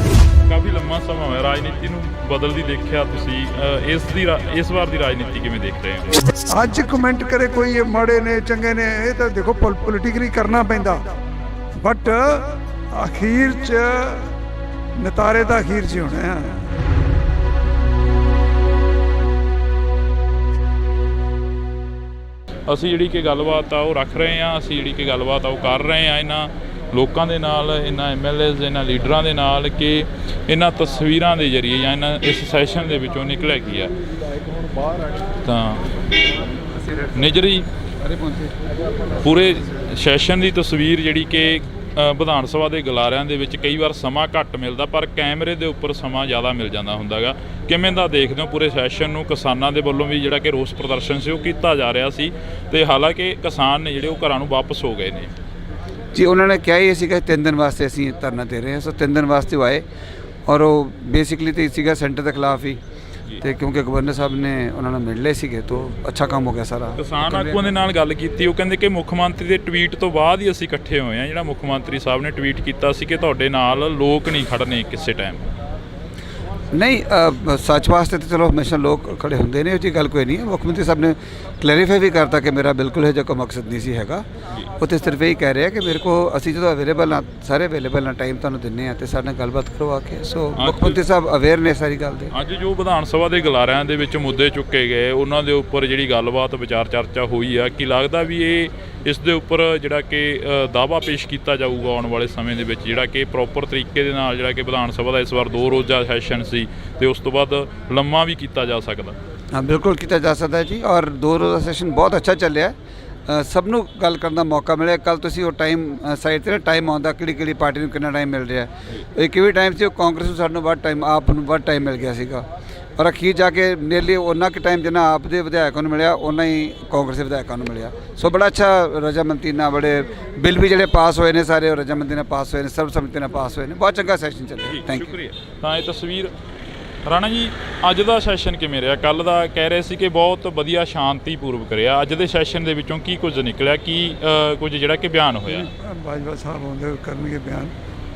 [SPEAKER 1] ਕਾਫੀ ਲੰਮਾ ਸਮਾਂ ਹੋਇਆ ਰਾਜਨੀਤੀ ਨੂੰ ਬਦਲਦੀ ਦੇਖਿਆ ਤੁਸੀਂ, ਇਸ ਵਾਰ ਦੀ ਰਾਜਨੀਤੀ ਕਿਵੇਂ ਦੇਖ ਰਹੇ ਹੋ?
[SPEAKER 2] ਅੱਜ ਕਮੈਂਟ ਕਰੇ ਕੋਈ ਮਾੜੇ ਨੇ ਚੰਗੇ ਨੇ, ਇਹ ਤਾਂ ਦੇਖੋ ਪੋਲੀਟਿਕਲੀ ਕਰਨਾ ਪੈਂਦਾ, ਬਟ ਅਖੀਰ 'ਚ ਨਤਾਰੇ ਤਾਂ ਅਖੀਰ 'ਚ ਹੋਣੇ ਆ।
[SPEAKER 1] ਅਸੀਂ ਜਿਹੜੀ ਕਿ ਗੱਲਬਾਤ ਆ ਉਹ ਰੱਖ ਰਹੇ ਹਾਂ, ਅਸੀਂ ਜਿਹੜੀ ਕਿ ਗੱਲਬਾਤ ਆ ਉਹ ਕਰ ਰਹੇ ਹਾਂ ਇਹਨਾਂ ਲੋਕਾਂ ਦੇ ਨਾਲ, ਇਹਨਾਂ MLAs, ਇਹਨਾਂ ਲੀਡਰਾਂ ਦੇ ਨਾਲ, ਕਿ ਇਹਨਾਂ ਤਸਵੀਰਾਂ ਦੇ ਜ਼ਰੀਏ ਜਾਂ ਇਹਨਾਂ ਇਸ ਸੈਸ਼ਨ ਦੇ ਵਿੱਚੋਂ ਨਿਕਲਿਆ ਕੀ ਆ। ਤਾਂ ਨਿਜਰੀ ਪੂਰੇ ਸੈਸ਼ਨ ਦੀ ਤਸਵੀਰ ਜਿਹੜੀ ਕਿ ਵਿਧਾਨ ਸਭਾ ਦੇ ਗਲਾਰਿਆਂ ਦੇ ਵਿੱਚ ਕਈ ਵਾਰ ਸਮਾਂ ਘੱਟ ਮਿਲਦਾ, ਪਰ ਕੈਮਰੇ ਦੇ ਉੱਪਰ ਸਮਾਂ ਜ਼ਿਆਦਾ ਮਿਲ ਜਾਂਦਾ ਹੁੰਦਾ ਗਾ। ਕਿਵੇਂ ਦਾ ਦੇਖਦੇ ਹੋ ਪੂਰੇ ਸੈਸ਼ਨ ਨੂੰ? ਕਿਸਾਨਾਂ ਦੇ ਵੱਲੋਂ ਵੀ ਜਿਹੜਾ ਕਿ ਰੋਸ ਪ੍ਰਦਰਸ਼ਨ ਸੀ ਉਹ ਕੀਤਾ ਜਾ ਰਿਹਾ ਸੀ, ਤੇ ਹਾਲਾਂਕਿ ਕਿਸਾਨ ਨੇ ਜਿਹੜੇ ਉਹ ਘਰਾਂ ਨੂੰ ਵਾਪਸ ਹੋ ਗਏ ਨੇ
[SPEAKER 3] ਜੀ। ਉਹਨਾਂ ਨੇ ਕਿਹਾ ਹੀ ਸੀਗਾ 3 ਦਿਨ ਵਾਸਤੇ ਅਸੀਂ ਧਰਨਾ ਦੇ ਰਹੇ ਹਾਂ, ਸੋ 3 ਦਿਨ ਵਾਸਤੇ ਉਹ ਆਏ, ਔਰ ਉਹ ਬੇਸਿਕਲੀ ਤਾਂ ਸੀਗਾ ਸੈਂਟਰ ਦੇ ਖਿਲਾਫ ਹੀ, ਤੇ ਕਿਉਂਕਿ ਗਵਰਨਰ ਸਾਹਿਬ ਨੇ ਉਹਨਾਂ ਨੂੰ ਮਿਲ ਲਏ ਸੀਗੇ, ਤਾਂ ਅੱਛਾ ਕੰਮ ਹੋ ਗਿਆ ਸਾਰਾ।
[SPEAKER 1] ਕਿਸਾਨ ਆਗੂਆਂ ਦੇ ਨਾਲ ਗੱਲ ਕੀਤੀ, ਉਹ ਕਹਿੰਦੇ ਕਿ ਮੁੱਖ ਮੰਤਰੀ ਦੇ ਟਵੀਟ ਤੋਂ ਬਾਅਦ ਹੀ ਅਸੀਂ ਇਕੱਠੇ ਹੋਏ ਹਾਂ। ਜਿਹੜਾ ਮੁੱਖ ਮੰਤਰੀ ਸਾਹਿਬ ਨੇ ਟਵੀਟ ਕੀਤਾ ਸੀ ਕਿ ਤੁਹਾਡੇ ਨਾਲ ਲੋਕ ਨਹੀਂ ਖੜਨੇ ਕਿਸੇ ਟਾਈਮ।
[SPEAKER 3] ਨਹੀਂ, ਸੱਚ ਵਾਸਤੇ ਤਾਂ ਚਲੋ ਹਮੇਸ਼ਾ ਲੋਕ ਖੜੇ ਹੁੰਦੇ ਨੇ, ਉਹ ਜੀ ਗੱਲ ਕੋਈ ਨਹੀਂ ਹੈ। ਮੁੱਖ ਮੰਤਰੀ ਸਾਹਿਬ ਨੇ ਕਲੈਰੀਫਾਈ ਵੀ ਕਰਤਾ ਕਿ ਮੇਰਾ ਬਿਲਕੁਲ ਇਹ ਜਿਹਾ ਕੋਈ ਮਕਸਦ ਨਹੀਂ ਸੀ ਹੈਗਾ। ਉਹ ਤਾਂ ਸਿਰਫ ਇਹ ਕਹਿ ਰਿਹਾ ਕਿ ਮੇਰੇ ਕੋਲ, ਅਸੀਂ ਜਦੋਂ ਅਵੇਲੇਬਲ ਹਾਂ, ਸਾਰੇ ਅਵੇਲੇਬਲ ਹਾਂ, ਟਾਈਮ ਤੁਹਾਨੂੰ ਦਿੰਦੇ ਹਾਂ, ਅਤੇ ਸਾਡੇ ਨਾਲ ਗੱਲਬਾਤ ਕਰਵਾ ਕੇ। ਸੋ ਮੁੱਖ ਮੰਤਰੀ ਸਾਹਿਬ ਅਵੇਅਰ ਨੇ ਸਾਰੀ ਗੱਲ ਦੇ।
[SPEAKER 1] ਅੱਜ ਜੋ ਵਿਧਾਨ ਸਭਾ ਦੇ ਗਲਾਰਿਆਂ ਦੇ ਵਿੱਚ ਮੁੱਦੇ ਚੁੱਕੇ ਗਏ, ਉਹਨਾਂ ਦੇ ਉੱਪਰ ਜਿਹੜੀ ਗੱਲਬਾਤ ਵਿਚਾਰ ਚਰਚਾ ਹੋਈ ਆ, ਕੀ ਲੱਗਦਾ ਵੀ ਇਸ ਦੇ ਉੱਪਰ ਜਿਹੜਾ ਕਿ ਦਾਅਵਾ ਪੇਸ਼ ਕੀਤਾ ਜਾਊਗਾ ਆਉਣ ਵਾਲੇ ਸਮੇਂ ਦੇ ਵਿੱਚ, ਜਿਹੜਾ ਕਿ ਪ੍ਰੋਪਰ ਤਰੀਕੇ ਦੇ ਨਾਲ, ਜਿਹੜਾ ਕਿ ਵਿਧਾਨ ਸਭਾ ਦਾ ਇਸ ਵਾਰ 2 ਰੋਜ਼ਾ ਸੈਸ਼ਨ ਸੀ ਤੇ ਉਸ ਤੋਂ ਬਾਅਦ ਲੰਮਾ ਵੀ ਕੀਤਾ ਜਾ ਸਕਦਾ?
[SPEAKER 3] ਹਾਂ, ਬਿਲਕੁਲ ਕੀਤਾ ਜਾ ਸਕਦਾ ਜੀ, ਔਰ 2 ਰੋਜ਼ਾ ਸੈਸ਼ਨ ਬਹੁਤ ਅੱਛਾ ਚੱਲਿਆ। ਸਭ ਨੂੰ ਗੱਲ ਕਰਨ ਦਾ ਮੌਕਾ ਮਿਲਿਆ। ਕੱਲ ਤੁਸੀਂ ਉਹ ਟਾਈਮ ਸਾਈਡ 'ਤੇ ਟਾਈਮ ਆਉਂਦਾ ਕਿਹੜੀ ਪਾਰਟੀ ਨੂੰ ਕਿੰਨਾ ਟਾਈਮ ਮਿਲ ਰਿਹਾ। ਇੱਕ ਵੀ ਟਾਈਮ ਸੀ ਉਹ ਕਾਂਗਰਸ ਨੂੰ ਸਾਨੂੰ ਵੱਧ ਟਾਈਮ, ਆਪ ਨੂੰ ਵੱਧ ਟਾਈਮ ਮਿਲ ਗਿਆ ਸੀਗਾ, ਔਰ ਅਖੀਰ ਜਾ ਕੇ ਨੀਅਰਲੀ ਉਹਨਾਂ ਕੁ ਟਾਈਮ ਜਿੰਨਾ ਆਪ ਦੇ ਵਿਧਾਇਕਾਂ ਨੂੰ ਮਿਲਿਆ, ਉਹਨਾਂ ਹੀ ਕਾਂਗਰਸ ਦੇ ਵਿਧਾਇਕਾਂ ਨੂੰ ਮਿਲਿਆ। ਸੋ ਬੜਾ ਅੱਛਾ ਰਜਾਮੰਦੀ ਨਾਲ, ਬੜੇ ਬਿੱਲ ਵੀ ਜਿਹੜੇ ਪਾਸ ਹੋਏ ਨੇ ਸਾਰੇ ਉਹ ਰਜਾਮੰਦੀ ਨਾਲ ਪਾਸ ਹੋਏ ਨੇ, ਸਰਬਸੰਮਤੀ ਨਾਲ ਪਾਸ ਹੋਏ ਨੇ। ਬਹੁਤ ਚੰਗਾ ਸੈਸ਼ਨ ਚੱਲਿਆ। Thank you.
[SPEAKER 1] ਤਾਂ ਇਹ ਤਸਵੀਰ ਰਾਣਾ ਜੀ, ਅੱਜ ਦਾ ਸੈਸ਼ਨ ਕਿਵੇਂ ਰਿਹਾ? ਕੱਲ੍ਹ ਦਾ ਕਹਿ ਰਹੇ ਸੀ ਕਿ ਬਹੁਤ ਵਧੀਆ ਸ਼ਾਂਤੀਪੂਰਵਕ ਰਿਹਾ, ਅੱਜ ਦੇ ਸੈਸ਼ਨ ਦੇ ਵਿੱਚੋਂ ਕੀ ਕੁਝ ਨਿਕਲਿਆ, ਕੀ ਕੁਝ ਜਿਹੜਾ ਕਿ ਬਿਆਨ ਹੋਇਆ?
[SPEAKER 2] ਬਾਜਵਾ ਸਾਹਿਬ ਆਉਂਦੇ ਕਰਨਗੇ ਬਿਆਨ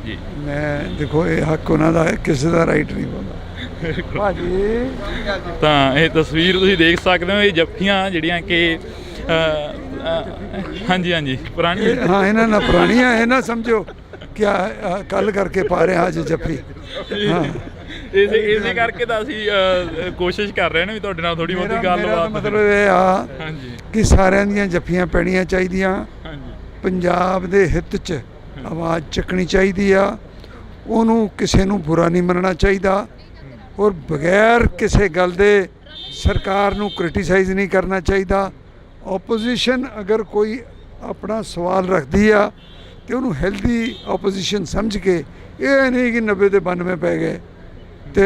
[SPEAKER 1] ਜੀ।
[SPEAKER 2] ਮੈਂ ਦੇਖੋ ਇਹ ਹੱਕ ਉਹਨਾਂ ਦਾ ਹੈ, ਕਿਸੇ ਦਾ ਰਾਈਟ ਨਹੀਂ ਬੋਲਦਾ ਭਾਜੀ।
[SPEAKER 1] ਤਾਂ ਇਹ ਤਸਵੀਰ ਤੁਸੀਂ ਦੇਖ ਸਕਦੇ ਹੋ, ਇਹ ਜੱਫੀਆਂ ਜਿਹੜੀਆਂ ਕਿ ਹਾਂਜੀ ਪੁਰਾਣੀ,
[SPEAKER 2] ਹਾਂ ਇਹਨਾਂ ਨਾਲ ਪੁਰਾਣੀਆਂ, ਇਹ ਨਾ ਸਮਝੋ ਕਿਆ ਕੱਲ ਕਰਕੇ ਪਾ ਰਹੇ ਅੱਜ ਜੱਫੀ। ਹਾਂ,
[SPEAKER 1] ਇਸੇ ਕਰਕੇ ਤਾਂ ਅਸੀਂ ਕੋਸ਼ਿਸ਼ ਕਰ ਰਹੇ ਹਾਂ ਵੀ ਤੁਹਾਡੇ ਨਾਲ ਥੋੜੀ ਬਹੁਤੀ ਗੱਲਬਾਤ।
[SPEAKER 2] ਮਤਲਬ ਇਹ ਆ ਕਿ ਸਾਰਿਆਂ ਦੀਆਂ ਜੱਫੀਆਂ ਪੈਣੀਆਂ ਚਾਹੀਦੀਆਂ, ਪੰਜਾਬ ਦੇ ਹਿੱਤ 'ਚ ਆਵਾਜ਼ ਚੱਕਣੀ ਚਾਹੀਦੀ ਆ, ਉਹਨੂੰ ਕਿਸੇ ਨੂੰ ਬੁਰਾ ਨਹੀਂ ਮੰਨਣਾ ਚਾਹੀਦਾ, ਔਰ ਬਗੈਰ ਕਿਸੇ ਗੱਲ ਦੇ ਸਰਕਾਰ ਨੂੰ ਕ੍ਰਿਟੀਸਾਈਜ਼ ਨਹੀਂ ਕਰਨਾ ਚਾਹੀਦਾ। ਆਪੋਜੀਸ਼ਨ ਅਗਰ ਕੋਈ ਆਪਣਾ ਸਵਾਲ ਰੱਖਦੀ ਆ ਤੇ ਉਹਨੂੰ ਹੈਲਦੀ ਆਪੋਜੀਸ਼ਨ ਸਮਝ ਕੇ, ਇਹ ਨਹੀਂ ਕਿ 90 ਦੇ 92 ਪੈ ਗਏ ਤੇ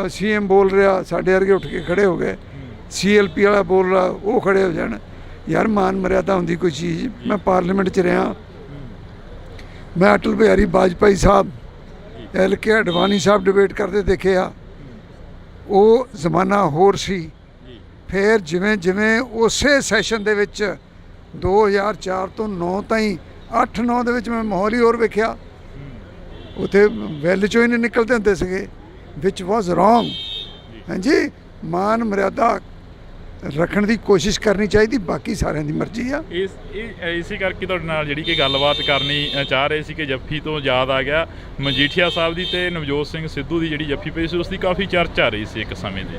[SPEAKER 2] CM ਬੋਲ ਰਿਹਾ, ਸਾਡੇ ਵਰਗੇ ਉੱਠ ਕੇ ਖੜੇ ਹੋ ਗਏ, CLP ਵਾਲਾ ਬੋਲ ਰਿਹਾ, ਉਹ ਖੜੇ ਹੋ ਜਾਣ। ਯਾਰ ਮਾਨ ਮਰਿਆਦਾ ਹੁੰਦੀ ਕੋਈ ਚੀਜ਼। ਮੈਂ ਪਾਰਲੀਮੈਂਟ 'ਚ ਰਿਹਾ, ਮੈਂ ਅਟਲ ਬਿਹਾਰੀ ਵਾਜਪਾਈ ਸਾਹਿਬ, LK ਅਡਵਾਨੀ ਸਾਹਿਬ ਡਿਬੇਟ ਕਰਦੇ ਦੇਖੇ ਆ। ਉਹ ਜ਼ਮਾਨਾ ਹੋਰ ਸੀ। ਫਿਰ ਜਿਵੇਂ ਜਿਵੇਂ ਉਸੇ ਸੈਸ਼ਨ ਦੇ ਵਿੱਚ 2004 ਤੋਂ 9 ਤਾਈਂ 8-9 ਦੇ ਵਿੱਚ ਮੈਂ ਮਾਹੌਲ ਹੀ ਹੋਰ ਵੇਖਿਆ। ਉੱਥੇ ਵੈਲ 'ਚੋਂ ਹੀ ਨਹੀਂ ਨਿਕਲਦੇ ਹੁੰਦੇ ਸੀਗੇ, ਵਿਚ ਵਾਜ਼ ਰੋਂਗ। ਹਾਂਜੀ, ਮਾਨ ਮਰਿਆਦਾ ਰੱਖਣ ਦੀ ਕੋਸ਼ਿਸ਼ ਕਰਨੀ ਚਾਹੀਦੀ, ਬਾਕੀ ਸਾਰਿਆਂ ਦੀ ਮਰਜ਼ੀ ਆ।
[SPEAKER 1] ਇਸੇ ਕਰਕੇ ਤੁਹਾਡੇ ਨਾਲ ਜਿਹੜੀ ਕਿ ਗੱਲਬਾਤ ਕਰਨੀ ਚਾਹ ਰਹੇ ਸੀ ਕਿ ਜੱਫੀ ਤੋਂ ਯਾਦ ਆ ਗਿਆ ਮਜੀਠੀਆ ਸਾਹਿਬ ਦੀ ਤੇ ਨਵਜੋਤ ਸਿੰਘ ਸਿੱਧੂ ਦੀ ਜਿਹੜੀ ਜੱਫੀ ਪਈ ਸੀ ਉਸ ਦੀ ਕਾਫੀ ਚਰਚਾ ਆ ਰਹੀ ਸੀ ਇੱਕ ਸਮੇਂ ਦੀ।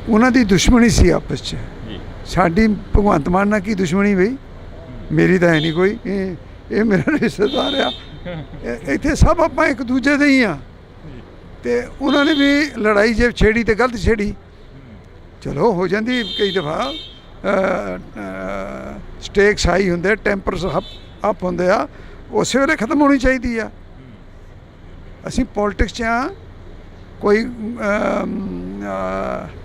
[SPEAKER 2] ਉਹਨਾਂ ਦੀ ਦੁਸ਼ਮਣੀ ਸੀ ਆਪਸ 'ਚ, ਸਾਡੀ ਭਗਵੰਤ ਮਾਨ ਨਾਲ ਕੀ ਦੁਸ਼ਮਣੀ ਬਈ? ਮੇਰੀ ਤਾਂ ਹੈ ਨਹੀਂ ਕੋਈ, ਇਹ ਮੇਰਾ ਰਿਸ਼ਤੇਦਾਰ ਆ, ਇੱਥੇ ਸਭ ਆਪਾਂ ਇੱਕ ਦੂਜੇ ਦੇ ਹੀ ਆ। ਤੇ ਉਹਨਾਂ ਨੇ ਵੀ ਲੜਾਈ ਜੇ ਛੇੜੀ ਤੇ ਗਲਤ ਛੇੜੀ, ਚਲੋ ਹੋ ਜਾਂਦੀ ਕਈ ਦਫਾ, ਸਟੇਕਸ ਹਾਈ ਹੁੰਦੇ, ਟੈਂਪਰਸ ਅਪ ਹੁੰਦੇ ਆ, ਉਸੇ ਵੇਲੇ ਖਤਮ ਹੋਣੀ ਚਾਹੀਦੀ ਆ। ਅਸੀਂ ਪੋਲਿਟਿਕਸ 'ਚ ਆ, ਕੋਈ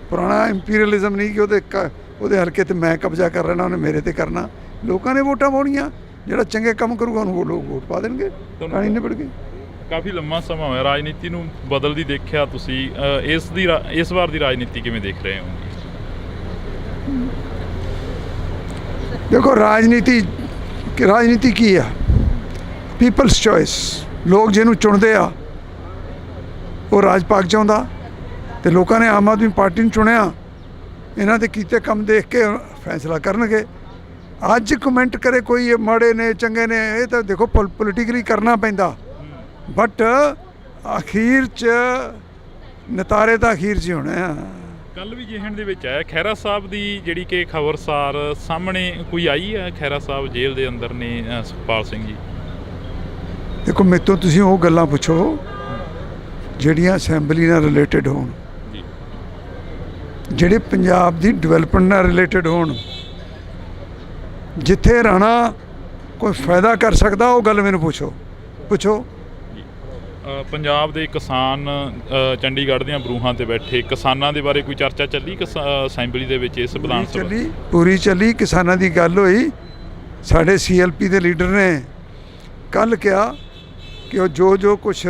[SPEAKER 2] ਪੁਰਾਣਾ ਇੰਪੀਰੀਅਲਿਜ਼ਮ ਨਹੀਂ ਕਿ ਉਹਦੇ ਹਲਕੇ ਤੇ ਮੈਂ ਕਬਜ਼ਾ ਕਰ ਲੈਣਾ, ਉਹਨੇ ਮੇਰੇ ਤੇ ਕਰਨਾ। ਲੋਕਾਂ ਨੇ ਵੋਟਾਂ ਪਾਉਣੀਆਂ, ਜਿਹੜਾ ਚੰਗੇ ਕੰਮ ਕਰੂਗਾ ਉਹਨੂੰ ਲੋਕ ਵੋਟ ਪਾ ਦੇਣਗੇ, ਕਹਾਣੀ ਨਿਬੜ ਗਈ।
[SPEAKER 1] ਕਾਫੀ ਲੰਮਾ ਸਮਾਂ ਹੋਇਆ ਰਾਜਨੀਤੀ ਨੂੰ ਬਦਲਦੀ ਦੇਖਿਆ ਤੁਸੀਂ, ਇਸ ਵਾਰ ਦੀ ਰਾਜਨੀਤੀ ਕਿਵੇਂ ਦੇਖ ਰਹੇ ਹੋ?
[SPEAKER 2] ਦੇਖੋ ਰਾਜਨੀਤੀ ਕੀ ਆ? ਪੀਪਲਸ ਚੋਇਸ, ਲੋਕ ਜਿਹਨੂੰ ਚੁਣਦੇ ਆ ਉਹ ਰਾਜ ਪਾਕ ਚਾਹੁੰਦਾ, ਤੇ ਲੋਕਾਂ ਨੇ ਆਮ ਆਦਮੀ ਪਾਰਟੀ ਨੂੰ ਚੁਣਿਆ, ਇਹਨਾਂ ਦੇ ਕੀਤੇ ਕੰਮ ਦੇਖ ਕੇ ਫੈਸਲਾ ਕਰਨਗੇ। ਅੱਜ ਕਮੈਂਟ ਕਰੇ ਕੋਈ ਇਹ ਮਾੜੇ ਨੇ ਚੰਗੇ ਨੇ, ਇਹ ਤਾਂ ਦੇਖੋ ਪੋਲੀਟੀਕਲੀ ਕਰਨਾ ਪੈਂਦਾ, ਬਟ ਅਖੀਰ 'ਚ ਨਤਾਰੇ ਤਾਂ ਅਖੀਰ 'ਚ ਹੋਣੇ ਆ।
[SPEAKER 1] ਕੱਲ ਵੀ ਜਿਹਨ ਦੇ ਵਿੱਚ ਆਇਆ ਖਹਿਰਾ ਸਾਹਿਬ ਦੀ ਜਿਹੜੀ ਕਿ ਖਬਰਸਾਰ ਸਾਹਮਣੇ ਕੋਈ ਆਈ ਹੈ, ਖਹਿਰਾ ਸਾਹਿਬ ਜੇਲ੍ਹ ਦੇ ਅੰਦਰ ਨੇ ਸੁਖਪਾਲ ਸਿੰਘ ਜੀ।
[SPEAKER 2] ਦੇਖੋ ਮੇਰੇ ਤੋਂ ਤੁਸੀਂ ਉਹ ਗੱਲਾਂ ਪੁੱਛੋ ਜਿਹੜੀਆਂ ਅਸੈਂਬਲੀ ਨਾਲ ਰਿਲੇਟਡ ਹੋਣ, ਜਿਹੜੇ ਪੰਜਾਬ ਦੀ ਡਿਵੈਲਪਮੈਂਟ ਨਾਲ ਰਿਲੇਟਡ ਹੋਣ, ਜਿੱਥੇ ਰਾਣਾ ਕੋਈ ਫਾਇਦਾ ਕਰ ਸਕਦਾ ਉਹ ਗੱਲ ਮੈਨੂੰ ਪੁੱਛੋ।
[SPEAKER 1] ਪੰਜਾਬ ਦੇ ਕਿਸਾਨ ਚੰਡੀਗੜ੍ਹ ਦੀਆਂ ਬਰੂਹਾਂ ਤੇ ਬੈਠੇ ਕਿਸਾਨਾਂ ਦੇ ਬਾਰੇ ਕੋਈ ਚਰਚਾ ਚੱਲੀ ਅਸੈਂਬਲੀ ਦੇ ਵਿੱਚ? ਇਸ ਵਿਧਾਨ ਸਭਾ
[SPEAKER 2] ਪੂਰੀ ਚੱਲੀ, ਕਿਸਾਨਾਂ ਦੀ ਗੱਲ ਹੋਈ। ਸਾਡੇ CLP ਦੇ ਲੀਡਰ ਨੇ ਕੱਲ੍ਹ ਕਿਹਾ ਕਿ ਉਹ ਜੋ ਕੁਛ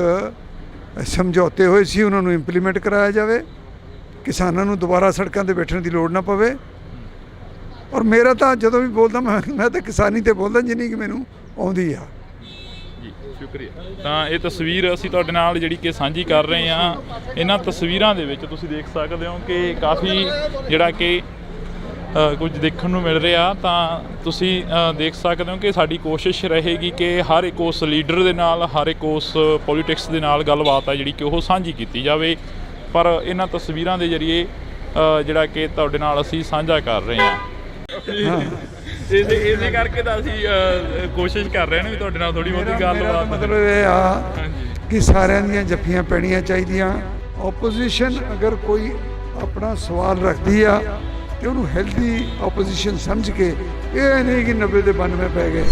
[SPEAKER 2] ਸਮਝੌਤੇ ਹੋਏ ਸੀ ਉਹਨਾਂ ਨੂੰ ਇੰਪਲੀਮੈਂਟ ਕਰਾਇਆ ਜਾਵੇ, ਕਿਸਾਨਾਂ ਨੂੰ ਦੁਬਾਰਾ ਸੜਕਾਂ 'ਤੇ ਬੈਠਣ ਦੀ ਲੋੜ ਨਾ ਪਵੇ। ਔਰ ਮੇਰਾ ਤਾਂ ਜਦੋਂ ਵੀ ਬੋਲਦਾ ਮੈਂ ਤਾਂ ਕਿਸਾਨੀ 'ਤੇ ਬੋਲਦਾ ਜਿੰਨੀ ਕਿ ਮੈਨੂੰ ਆਉਂਦੀ ਆ।
[SPEAKER 1] ਜੀ ਸ਼ੁਕਰੀਆ। ਤਾਂ ਇਹ ਤਸਵੀਰ ਅਸੀਂ ਤੁਹਾਡੇ ਨਾਲ ਜਿਹੜੀ ਕਿ ਸਾਂਝੀ ਕਰ ਰਹੇ ਹਾਂ। ਇਹਨਾਂ ਤਸਵੀਰਾਂ ਦੇ ਵਿੱਚ ਤੁਸੀਂ ਦੇਖ ਸਕਦੇ ਹੋ ਕਿ ਕਾਫੀ ਜਿਹੜਾ ਕਿ ਕੁਝ ਦੇਖਣ ਨੂੰ ਮਿਲ ਰਿਹਾ। ਤਾਂ ਤੁਸੀਂ ਦੇਖ ਸਕਦੇ ਹੋ ਕਿ ਸਾਡੀ ਕੋਸ਼ਿਸ਼ ਰਹੇਗੀ ਕਿ ਹਰ ਇੱਕ ਉਸ ਲੀਡਰ ਦੇ ਨਾਲ, ਹਰ ਇੱਕ ਉਸ ਪੋਲੀਟਿਕਸ ਦੇ ਨਾਲ ਗੱਲਬਾਤ ਹੈ ਜਿਹੜੀ ਕਿ ਉਹ ਸਾਂਝੀ ਕੀਤੀ ਜਾਵੇ। ਪਰ ਇਹਨਾਂ ਤਸਵੀਰਾਂ ਦੇ ਜ਼ਰੀਏ ਜਿਹੜਾ ਕਿ ਤੁਹਾਡੇ ਨਾਲ ਅਸੀਂ ਸਾਂਝਾ ਕਰ ਰਹੇ ਹਾਂ। ਇਸੇ ਕਰਕੇ ਤਾਂ ਅਸੀਂ ਕੋਸ਼ਿਸ਼ ਕਰ ਰਹੇ ਹਾਂ ਵੀ ਤੁਹਾਡੇ ਨਾਲ ਥੋੜ੍ਹੀ ਬਹੁਤੀ ਗੱਲਬਾਤ।
[SPEAKER 2] ਮਤਲਬ ਇਹ ਆ ਕਿ ਸਾਰਿਆਂ ਦੀਆਂ ਜੱਫੀਆਂ ਪੈਣੀਆਂ ਚਾਹੀਦੀਆਂ। ਓਪੋਜੀਸ਼ਨ ਅਗਰ ਕੋਈ ਆਪਣਾ ਸਵਾਲ ਰੱਖਦੀ ਆ ਤੇ ਉਹਨੂੰ ਹੈਲਦੀ ਓਪੋਜੀਸ਼ਨ ਸਮਝ ਕੇ, ਇਹ ਨਹੀਂ ਕਿ 90 ਦੇ 92 ਪੈ ਗਏ।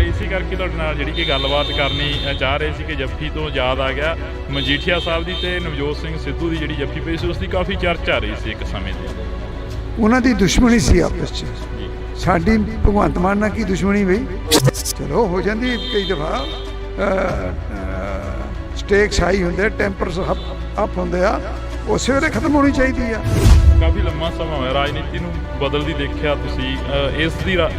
[SPEAKER 1] ਇਸੇ ਕਰਕੇ ਤੁਹਾਡੇ ਨਾਲ ਜਿਹੜੀ ਕਿ ਗੱਲਬਾਤ ਕਰਨੀ ਚਾਹ ਰਹੇ ਸੀ ਕਿ ਜੱਫੀ ਤੋਂ ਯਾਦ ਆ ਗਿਆ ਮਜੀਠੀਆ ਸਾਹਿਬ ਦੀ ਤੇ ਨਵਜੋਤ ਸਿੰਘ ਸਿੱਧੂ ਦੀ ਜਿਹੜੀ ਜੱਫੀ ਪਈ ਸੀ ਉਸ ਦੀ ਕਾਫੀ ਚਰਚਾ ਆ ਰਹੀ ਸੀ ਇੱਕ ਸਮੇਂ ਦੀ। ਉਹਨਾਂ
[SPEAKER 2] ਦੀ ਦੁਸ਼ਮਣੀ ਸੀ ਆਪਸ 'ਚ, ਸਾਡੀ ਭਗਵੰਤ ਮਾਨ ਨਾਲ ਕੀ ਦੁਸ਼ਮਣੀ ਬਈ? ਚਲੋ ਹੋ ਜਾਂਦੀ ਕਈ ਦਫਾ, ਸਟੇਕਸ ਹਾਈ ਹੁੰਦੇ, ਟੈਂਪਰਸ ਅਪ ਹੁੰਦੇ ਆ, ਉਸੇ ਵੇਲੇ ਖਤਮ ਹੋਣੀ ਚਾਹੀਦੀ ਆ।
[SPEAKER 1] ਕਾਫੀ ਲੰਮਾ ਸਮਾਂ ਹੋਇਆ ਰਾਜਨੀਤੀ ਨੂੰ ਬਦਲਦੀ ਦੇਖਿਆ ਤੁਸੀਂ,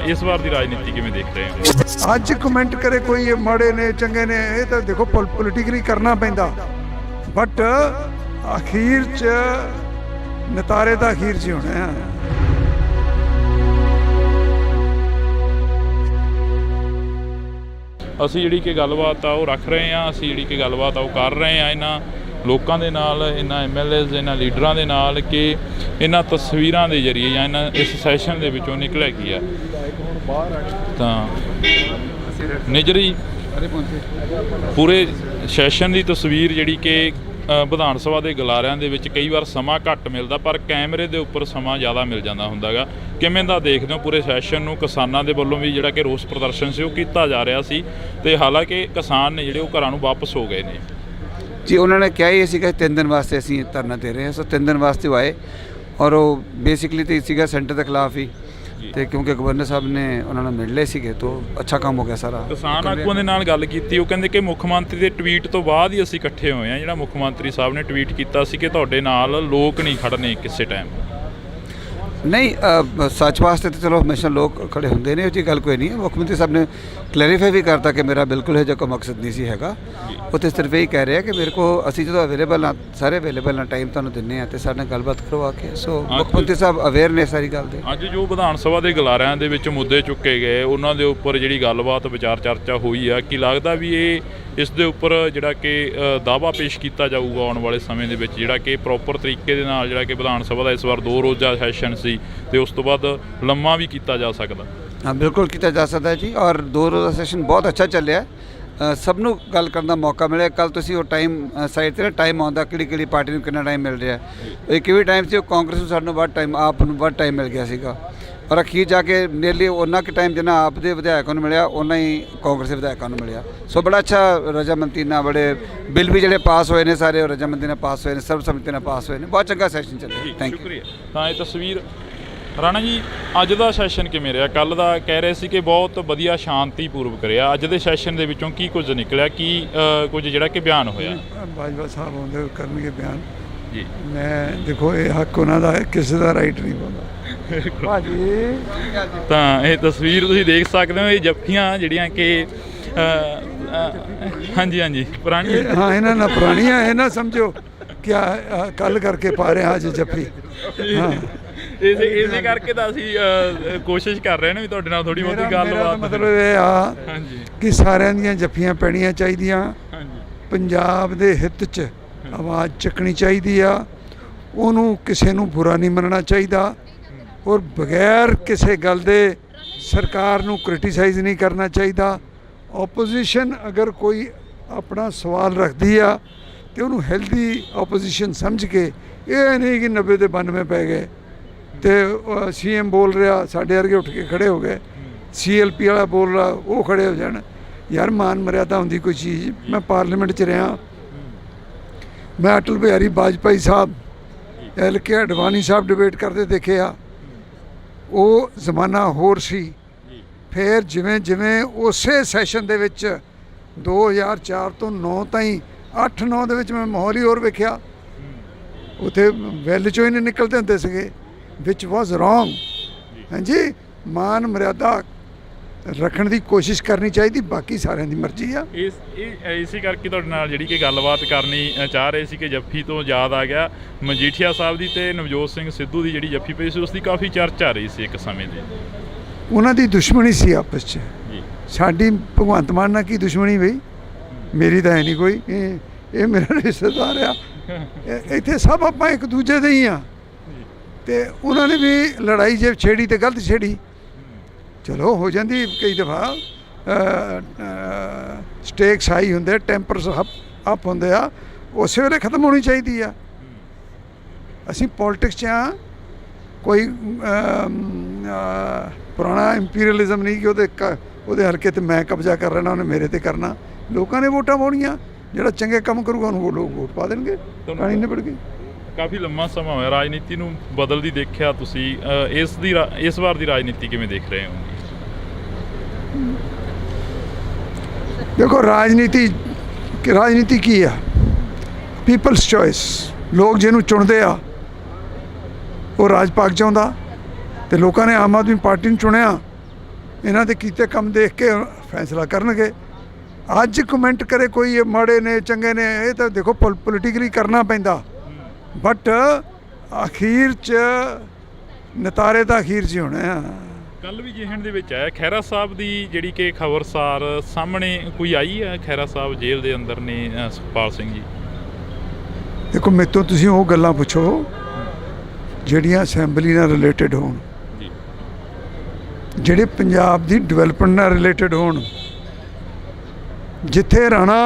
[SPEAKER 1] ਇਸ ਵਾਰ ਦੀ ਰਾਜਨੀਤੀ ਕਿਵੇਂ ਦੇਖ ਰਹੇ ਹੋ?
[SPEAKER 2] ਅੱਜ ਕਮੈਂਟ ਕਰੇ ਕੋਈ ਇਹ ਮਾੜੇ ਨੇ ਚੰਗੇ ਨੇ, ਇਹ ਤਾਂ ਦੇਖੋ ਪੋਲੀਟੀਕਲੀ ਕਰਨਾ ਪੈਂਦਾ, ਬਟ ਅਖੀਰ 'ਚ ਨਤਾਰੇ ਤਾਂ ਅਖੀਰ 'ਚ ਹੋਣੇ ਆ।
[SPEAKER 1] ਅਸੀਂ ਜਿਹੜੀ ਕਿ ਗੱਲਬਾਤ ਆ ਉਹ ਰੱਖ ਰਹੇ ਹਾਂ, ਅਸੀਂ ਜਿਹੜੀ ਕਿ ਗੱਲਬਾਤ ਆ ਉਹ ਕਰ ਰਹੇ ਹਾਂ ਇਹਨਾਂ ਲੋਕਾਂ ਦੇ ਨਾਲ, ਇਹਨਾਂ MLAs, ਇਹਨਾਂ ਲੀਡਰਾਂ ਦੇ ਨਾਲ ਕਿ ਇਹਨਾਂ ਤਸਵੀਰਾਂ ਦੇ ਜ਼ਰੀਏ ਜਾਂ ਇਸ ਸੈਸ਼ਨ ਦੇ ਵਿੱਚੋਂ ਨਿਕਲਿਆ ਕੀ ਆ। ਤਾਂ ਨਿਜਰੀ ਪੂਰੇ ਸੈਸ਼ਨ ਦੀ ਤਸਵੀਰ ਜਿਹੜੀ ਕਿ ਵਿਧਾਨ ਸਭਾ ਦੇ ਗਲਾਰਿਆਂ ਦੇ ਵਿੱਚ ਕਈ ਵਾਰ ਸਮਾਂ ਘੱਟ ਮਿਲਦਾ, ਪਰ ਕੈਮਰੇ ਦੇ ਉੱਪਰ ਸਮਾਂ ਜ਼ਿਆਦਾ ਮਿਲ ਜਾਂਦਾ ਹੁੰਦਾ ਗਾ। ਕਿਵੇਂ ਦਾ ਦੇਖਦੇ ਹੋ ਪੂਰੇ ਸੈਸ਼ਨ ਨੂੰ? ਕਿਸਾਨਾਂ ਦੇ ਵੱਲੋਂ ਵੀ ਜਿਹੜਾ ਕਿ ਰੋਸ ਪ੍ਰਦਰਸ਼ਨ ਸੀ ਉਹ ਕੀਤਾ ਜਾ ਰਿਹਾ ਸੀ, ਤੇ ਹਾਲਾਂਕਿ ਕਿਸਾਨ ਨੇ ਜਿਹੜੇ ਉਹ ਘਰਾਂ ਨੂੰ ਵਾਪਸ ਹੋ ਗਏ ਨੇ।
[SPEAKER 3] ਜੀ ਉਹਨਾਂ ਨੇ ਕਿਹਾ ਹੀ ਸੀਗਾ 3 ਦਿਨ ਵਾਸਤੇ ਅਸੀਂ ਧਰਨਾ ਦੇ ਰਹੇ ਹਾਂ, ਸੋ 3 ਦਿਨ ਵਾਸਤੇ ਉਹ ਆਏ, ਔਰ ਉਹ ਬੇਸਿਕਲੀ ਤਾਂ ਸੀਗਾ ਸੈਂਟਰ ਦੇ ਖਿਲਾਫ ਹੀ, ਤੇ ਕਿਉਂਕਿ ਗਵਰਨਰ ਸਾਹਿਬ ਨੇ ਉਹਨਾਂ ਨੂੰ ਮਿਲ ਲਏ ਸੀਗੇ ਤਾਂ ਅੱਛਾ ਕੰਮ ਹੋ ਗਿਆ ਸਾਰਾ।
[SPEAKER 1] ਕਿਸਾਨ ਆਗੂਆਂ ਦੇ ਨਾਲ ਗੱਲ ਕੀਤੀ, ਉਹ ਕਹਿੰਦੇ ਕਿ ਮੁੱਖ ਮੰਤਰੀ ਦੇ ਟਵੀਟ ਤੋਂ ਬਾਅਦ ਹੀ ਅਸੀਂ ਇਕੱਠੇ ਹੋਏ ਹਾਂ। ਜਿਹੜਾ ਮੁੱਖ ਮੰਤਰੀ ਸਾਹਿਬ ਨੇ ਟਵੀਟ ਕੀਤਾ ਸੀ ਕਿ ਤੁਹਾਡੇ ਨਾਲ ਲੋਕ ਨਹੀਂ ਖੜਨੇ ਕਿਸੇ ਟਾਈਮ।
[SPEAKER 3] ਨਹੀਂ ਸੱਚ ਵਾਸਤੇ ਤਾਂ ਚਲੋ ਹਮੇਸ਼ਾ ਲੋਕ ਖੜੇ ਹੁੰਦੇ ਨੇ, ਉਹ ਜੀ ਗੱਲ ਕੋਈ ਨਹੀਂ ਹੈ। ਮੁੱਖ ਮੰਤਰੀ ਸਾਹਿਬ ਨੇ ਕਲੈਰੀਫਾਈ ਵੀ ਕਰਤਾ ਕਿ ਮੇਰਾ ਬਿਲਕੁਲ ਇਹ ਜਿਹਾ ਕੋਈ ਮਕਸਦ ਨਹੀਂ ਸੀ ਹੈਗਾ। ਉਹ ਤਾਂ ਸਿਰਫ ਇਹ ਕਹਿ ਰਿਹਾ ਕਿ ਮੇਰੇ ਕੋ ਅਸੀਂ ਜਦੋਂ ਅਵੇਲੇਬਲ ਹਾਂ, ਸਾਰੇ ਅਵੇਲੇਬਲ ਹਾਂ, ਟਾਈਮ ਤੁਹਾਨੂੰ ਦਿੰਦੇ ਹਾਂ ਅਤੇ ਸਾਡੇ ਨਾਲ ਗੱਲਬਾਤ ਕਰੋ ਆ ਕੇ। ਸੋ ਮੁੱਖ ਮੰਤਰੀ ਸਾਹਿਬ ਅਵੇਅਰ ਨੇ ਸਾਰੀ ਗੱਲ ਦੇ।
[SPEAKER 1] ਅੱਜ ਜੋ ਵਿਧਾਨ ਸਭਾ ਦੇ ਗਲਾਰਿਆਂ ਦੇ ਵਿੱਚ ਮੁੱਦੇ ਚੁੱਕੇ ਗਏ, ਉਹਨਾਂ ਦੇ ਉੱਪਰ ਜਿਹੜੀ ਗੱਲਬਾਤ ਵਿਚਾਰ ਚਰਚਾ ਹੋਈ ਆ, ਕੀ ਲੱਗਦਾ ਵੀ ਇਸ ਦੇ ਉੱਪਰ ਜਿਹੜਾ ਕਿ ਦਾਅਵਾ ਪੇਸ਼ ਕੀਤਾ ਜਾਊਗਾ ਆਉਣ ਵਾਲੇ ਸਮੇਂ ਦੇ ਵਿੱਚ, ਜਿਹੜਾ ਕਿ ਪ੍ਰੋਪਰ ਤਰੀਕੇ ਦੇ ਨਾਲ ਜਿਹੜਾ ਕਿ ਵਿਧਾਨ ਸਭਾ ਦਾ ਇਸ ਵਾਰ 2 ਰੋਜ਼ਾ ਸੈਸ਼ਨ ਸੀ ਤੇ ਉਸ ਤੋਂ ਬਾਅਦ ਲੰਮਾ ਵੀ ਕੀਤਾ ਜਾ ਸਕਦਾ?
[SPEAKER 3] ਹਾਂ, ਬਿਲਕੁਲ ਕੀਤਾ ਜਾ ਸਕਦਾ ਜੀ, ਔਰ 2 ਰੋਜ਼ਾ ਸੈਸ਼ਨ ਬਹੁਤ ਅੱਛਾ ਚੱਲਿਆ। ਸਭ ਨੂੰ ਗੱਲ ਕਰਨ ਦਾ ਮੌਕਾ ਮਿਲਿਆ। ਕੱਲ ਤੁਸੀਂ ਉਹ ਟਾਈਮ ਸਾਈਡ 'ਤੇ ਨਾ ਟਾਈਮ ਆਉਂਦਾ ਕਿਹੜੀ ਪਾਰਟੀ ਨੂੰ ਕਿੰਨਾ ਟਾਈਮ ਮਿਲ ਰਿਹਾ। ਇੱਕ ਵੀ ਟਾਈਮ ਸੀ ਉਹ ਕਾਂਗਰਸ ਨੂੰ ਸਾਨੂੰ ਵੱਧ ਟਾਈਮ, ਆਪ ਨੂੰ ਵੱਧ ਟਾਈਮ ਮਿਲ ਗਿਆ ਸੀਗਾ, ਔਰ ਅਖੀਰ ਜਾ ਕੇ ਨੀਅਰਲੀ ਉਹਨਾਂ ਕੁ ਟਾਈਮ ਜਿੰਨਾ ਆਪ ਦੇ ਵਿਧਾਇਕਾਂ ਨੂੰ ਮਿਲਿਆ ਉਹਨਾਂ ਹੀ ਕਾਂਗਰਸ ਦੇ ਵਿਧਾਇਕਾਂ ਨੂੰ ਮਿਲਿਆ। ਸੋ ਬੜਾ ਅੱਛਾ ਰਜਾਮੰਦੀ ਨਾਲ ਬੜੇ ਬਿੱਲ ਵੀ ਜਿਹੜੇ ਪਾਸ ਹੋਏ ਨੇ ਸਾਰੇ ਉਹ ਰਜਾਮੰਦੀ ਨਾਲ ਪਾਸ ਹੋਏ ਨੇ, ਸਰਬਸੰਮਤੀ ਨਾਲ ਪਾਸ ਹੋਏ ਨੇ। ਬਹੁਤ ਚੰਗਾ ਸੈਸ਼ਨ ਚੱਲਿਆ। Thank you.
[SPEAKER 1] ਸ਼ੁਕਰੀਆ। ਤਾਂ ਇਹ ਤਸਵੀਰ ਰਾਣਾ ਜੀ, ਅੱਜ ਦਾ ਸੈਸ਼ਨ ਕਿਵੇਂ ਰਿਹਾ? ਕੱਲ ਦਾ ਕਹਿ ਰਹੇ ਸੀ ਕਿ ਬਹੁਤ ਵਧੀਆ ਸ਼ਾਂਤੀਪੂਰਵਕ ਰਿਹਾ। ਅੱਜ ਦੇ ਸੈਸ਼ਨ ਦੇ ਵਿੱਚੋਂ ਕੀ ਕੁਝ ਨਿਕਲਿਆ, ਕੀ ਕੁਝ ਜਿਹੜਾ ਕਿ ਬਿਆਨ ਹੋਇਆ?
[SPEAKER 2] ਬਾਜਵਾ ਸਾਹਿਬ ਆਉਂਦੇ ਕਰਨਗੇ ਬਿਆਨ
[SPEAKER 1] ਜੀ।
[SPEAKER 2] ਮੈਂ ਦੇਖੋ ਇਹ ਹੱਕ ਉਹਨਾਂ ਦਾ ਹੈ, ਕਿਸੇ ਦਾ ਰਾਈਟ ਨਹੀਂ ਪਾਉਂਦਾ ਭਾਜੀ।
[SPEAKER 1] ਤਾਂ ਇਹ ਤਸਵੀਰ ਤੁਸੀਂ ਦੇਖ ਸਕਦੇ ਹੋ, ਇਹ ਜੱਫੀਆਂ ਜਿਹੜੀਆਂ ਕਿ ਹਾਂਜੀ ਪੁਰਾਣੀ,
[SPEAKER 2] ਹਾਂ ਇਹਨਾਂ ਨਾਲ ਪੁਰਾਣੀਆਂ, ਇਹ ਨਾ ਸਮਝੋ ਕਿ ਕੱਲ ਕਰਕੇ ਪਾ ਰਹੇ ਹਾਂ ਅੱਜ ਜੱਫੀ। ਹਾਂ,
[SPEAKER 1] ਇਸੇ ਕਰਕੇ ਤਾਂ ਅਸੀਂ ਕੋਸ਼ਿਸ਼ ਕਰ ਰਹੇ ਨੇ ਵੀ ਤੁਹਾਡੇ ਨਾਲ ਥੋੜੀ ਬਹੁਤੀ ਗੱਲਬਾਤ।
[SPEAKER 2] ਮਤਲਬ ਇਹ ਆ ਕਿ ਸਾਰਿਆਂ ਦੀਆਂ ਜੱਫੀਆਂ ਪੈਣੀਆਂ ਚਾਹੀਦੀਆਂ, ਪੰਜਾਬ ਦੇ ਹਿੱਤ 'ਚ ਆਵਾਜ਼ ਚੱਕਣੀ ਚਾਹੀਦੀ ਆ, ਉਹਨੂੰ ਕਿਸੇ ਨੂੰ ਬੁਰਾ ਨਹੀਂ ਮੰਨਣਾ ਚਾਹੀਦਾ, ਔਰ ਬਗੈਰ ਕਿਸੇ ਗੱਲ ਦੇ ਸਰਕਾਰ ਨੂੰ ਕ੍ਰਿਟੀਸਾਈਜ਼ ਨਹੀਂ ਕਰਨਾ ਚਾਹੀਦਾ। ਓਪੋਜੀਸ਼ਨ ਅਗਰ ਕੋਈ ਆਪਣਾ ਸਵਾਲ ਰੱਖਦੀ ਆ ਤੇ ਉਹਨੂੰ ਹੈਲਦੀ ਓਪੋਜੀਸ਼ਨ ਸਮਝ ਕੇ, ਇਹ ਨਹੀਂ ਕਿ 90 ਦੇ 92 ਪੈ ਗਏ ਤੇ CM ਬੋਲ ਰਿਹਾ ਸਾਡੇ ਵਰਗੇ ਉੱਠ ਕੇ ਖੜੇ ਹੋ ਗਏ, CLP ਵਾਲਾ ਬੋਲ ਰਿਹਾ ਉਹ ਖੜੇ ਹੋ ਜਾਣ। ਯਾਰ ਮਾਨ ਮਰਿਆਦਾ ਹੁੰਦੀ ਕੋਈ ਚੀਜ਼। ਮੈਂ ਪਾਰਲੀਮੈਂਟ 'ਚ ਰਿਹਾ, ਮੈਂ ਅਟਲ ਬਿਹਾਰੀ ਵਾਜਪਾਈ ਸਾਹਿਬ, LK ਅਡਵਾਨੀ ਸਾਹਿਬ ਡਿਬੇਟ ਕਰਦੇ ਦੇਖੇ ਆ। ਉਹ ਜ਼ਮਾਨਾ ਹੋਰ ਸੀ। ਫਿਰ ਜਿਵੇਂ ਜਿਵੇਂ ਉਸੇ ਸੈਸ਼ਨ ਦੇ ਵਿੱਚ 2004 ਤੋਂ 9 ਤਾਈਂ 8-9 ਦੇ ਵਿੱਚ ਮੈਂ ਮਾਹੌਲ ਹੀ ਹੋਰ ਵੇਖਿਆ। ਉੱਥੇ ਵੈਲ 'ਚੋਂ ਹੀ ਨਹੀਂ ਨਿਕਲਦੇ ਹੁੰਦੇ ਸੀਗੇ, ਵਿਚ ਵਾਜ਼ ਰੋਂਗ। ਹਾਂਜੀ, ਮਾਨ ਮਰਿਆਦਾ ਰੱਖਣ ਦੀ ਕੋਸ਼ਿਸ਼ ਕਰਨੀ ਚਾਹੀਦੀ, ਬਾਕੀ ਸਾਰਿਆਂ ਦੀ ਮਰਜ਼ੀ ਆ।
[SPEAKER 1] ਇਸੇ ਕਰਕੇ ਤੁਹਾਡੇ ਨਾਲ ਜਿਹੜੀ ਕਿ ਗੱਲਬਾਤ ਕਰਨੀ ਚਾਹ ਰਹੇ ਸੀ ਕਿ ਜੱਫੀ ਤੋਂ ਯਾਦ ਆ ਗਿਆ ਮਜੀਠੀਆ ਸਾਹਿਬ ਦੀ ਤੇ ਨਵਜੋਤ ਸਿੰਘ ਸਿੱਧੂ ਦੀ ਜਿਹੜੀ ਜੱਫੀ ਪਈ ਸੀ, ਉਸ ਦੀ ਕਾਫੀ ਚਰਚਾ ਰਹੀ ਸੀ ਇੱਕ ਸਮੇਂ ਦੀ।
[SPEAKER 2] ਉਹਨਾਂ ਦੀ ਦੁਸ਼ਮਣੀ ਸੀ ਆਪਸ 'ਚ। ਸਾਡੀ ਭਗਵੰਤ ਮਾਨ ਨਾਲ ਕੀ ਦੁਸ਼ਮਣੀ ਬਈ? ਮੇਰੀ ਤਾਂ ਹੈ ਨਹੀਂ ਕੋਈ। ਇਹ ਮੇਰਾ ਰਿਸ਼ਤੇਦਾਰ ਆ, ਇੱਥੇ ਸਭ ਆਪਾਂ ਇੱਕ ਦੂਜੇ ਦੇ ਹੀ ਆ। ਤੇ ਉਹਨਾਂ ਨੇ ਵੀ ਲੜਾਈ ਜੇ ਛੇੜੀ ਤੇ ਗਲਤ ਛੇੜੀ, ਚਲੋ ਹੋ ਜਾਂਦੀ ਕਈ ਦਫਾ। ਸਟੇਕਸ ਹਾਈ ਹੁੰਦੇ, ਟੈਂਪਰਸ ਅਪ ਹੁੰਦੇ ਆ, ਉਸੇ ਵੇਲੇ ਖਤਮ ਹੋਣੀ ਚਾਹੀਦੀ ਆ। ਅਸੀਂ ਪੋਲੀਟਿਕਸ 'ਚ ਆ, ਕੋਈ ਪੁਰਾਣਾ ਇੰਪੀਰੀਅਲਿਜ਼ਮ ਨਹੀਂ ਕਿ ਉਹਦੇ ਹਲਕੇ 'ਤੇ ਮੈਂ ਕਬਜ਼ਾ ਕਰ ਲੈਣਾ, ਉਹਨੇ ਮੇਰੇ 'ਤੇ ਕਰਨਾ। ਲੋਕਾਂ ਨੇ ਵੋਟਾਂ ਪਾਉਣੀਆਂ, ਜਿਹੜਾ ਚੰਗੇ ਕੰਮ ਕਰੂਗਾ ਉਹਨੂੰ ਉਹ ਲੋਕ ਵੋਟ ਪਾ ਦੇਣਗੇ, ਕਹਾਣੀ ਨਿਬੜ ਗਈ।
[SPEAKER 1] ਕਾਫੀ ਲੰਮਾ ਸਮਾਂ ਹੋਇਆ ਰਾਜਨੀਤੀ ਨੂੰ ਬਦਲਦੀ ਦੇਖਿਆ ਤੁਸੀਂ, ਇਸ ਵਾਰ ਦੀ ਰਾਜਨੀਤੀ ਕਿਵੇਂ ਦੇਖ ਰਹੇ ਹੋ?
[SPEAKER 2] ਦੇਖੋ ਰਾਜਨੀਤੀ ਕੀ ਆ? People's choice. ਲੋਕ ਜਿਹਨੂੰ ਚੁਣਦੇ ਆ ਉਹ ਰਾਜ ਪਾਕ ਚਾਹੁੰਦਾ, ਤੇ ਲੋਕਾਂ ਨੇ ਆਮ ਆਦਮੀ ਪਾਰਟੀ ਨੂੰ ਚੁਣਿਆ। ਇਹਨਾਂ ਦੇ ਕੀਤੇ ਕੰਮ ਦੇਖ ਕੇ ਫੈਸਲਾ ਕਰਨਗੇ। ਅੱਜ ਕਮੈਂਟ ਕਰੇ ਕੋਈ ਇਹ ਮਾੜੇ ਨੇ ਚੰਗੇ ਨੇ, ਇਹ ਤਾਂ ਦੇਖੋ ਪੋਲੀਟੀਕਲੀ ਕਰਨਾ ਪੈਂਦਾ, ਬਟ ਅਖੀਰ 'ਚ ਨਤਾਰੇ ਤਾਂ ਅਖੀਰ 'ਚ ਹੀ ਹੋਣੇ ਆ।
[SPEAKER 1] ਕੱਲ ਵੀ ਜਿਹਣ ਦੇ ਵਿੱਚ ਆਇਆ ਖਹਿਰਾ ਸਾਹਿਬ ਦੀ ਜਿਹੜੀ ਕਿ ਖਬਰਸਾਰ ਸਾਹਮਣੇ ਕੋਈ ਆਈ ਹੈ, ਖਹਿਰਾ ਸਾਹਿਬ ਜੇਲ੍ਹ ਦੇ ਅੰਦਰ ਨੇ ਸੁਖਪਾਲ ਸਿੰਘ ਜੀ।
[SPEAKER 2] ਦੇਖੋ ਮੇਰੇ ਤੋਂ ਤੁਸੀਂ ਉਹ ਗੱਲਾਂ ਪੁੱਛੋ ਜਿਹੜੀਆਂ ਅਸੈਂਬਲੀ ਨਾਲ ਰਿਲੇਟਡ ਹੋਣ, ਜਿਹੜੇ ਪੰਜਾਬ ਦੀ ਡਿਵੈਲਪਮੈਂਟ ਨਾਲ ਰਿਲੇਟਡ ਹੋਣ। ਜਿੱਥੇ ਰਾਣਾ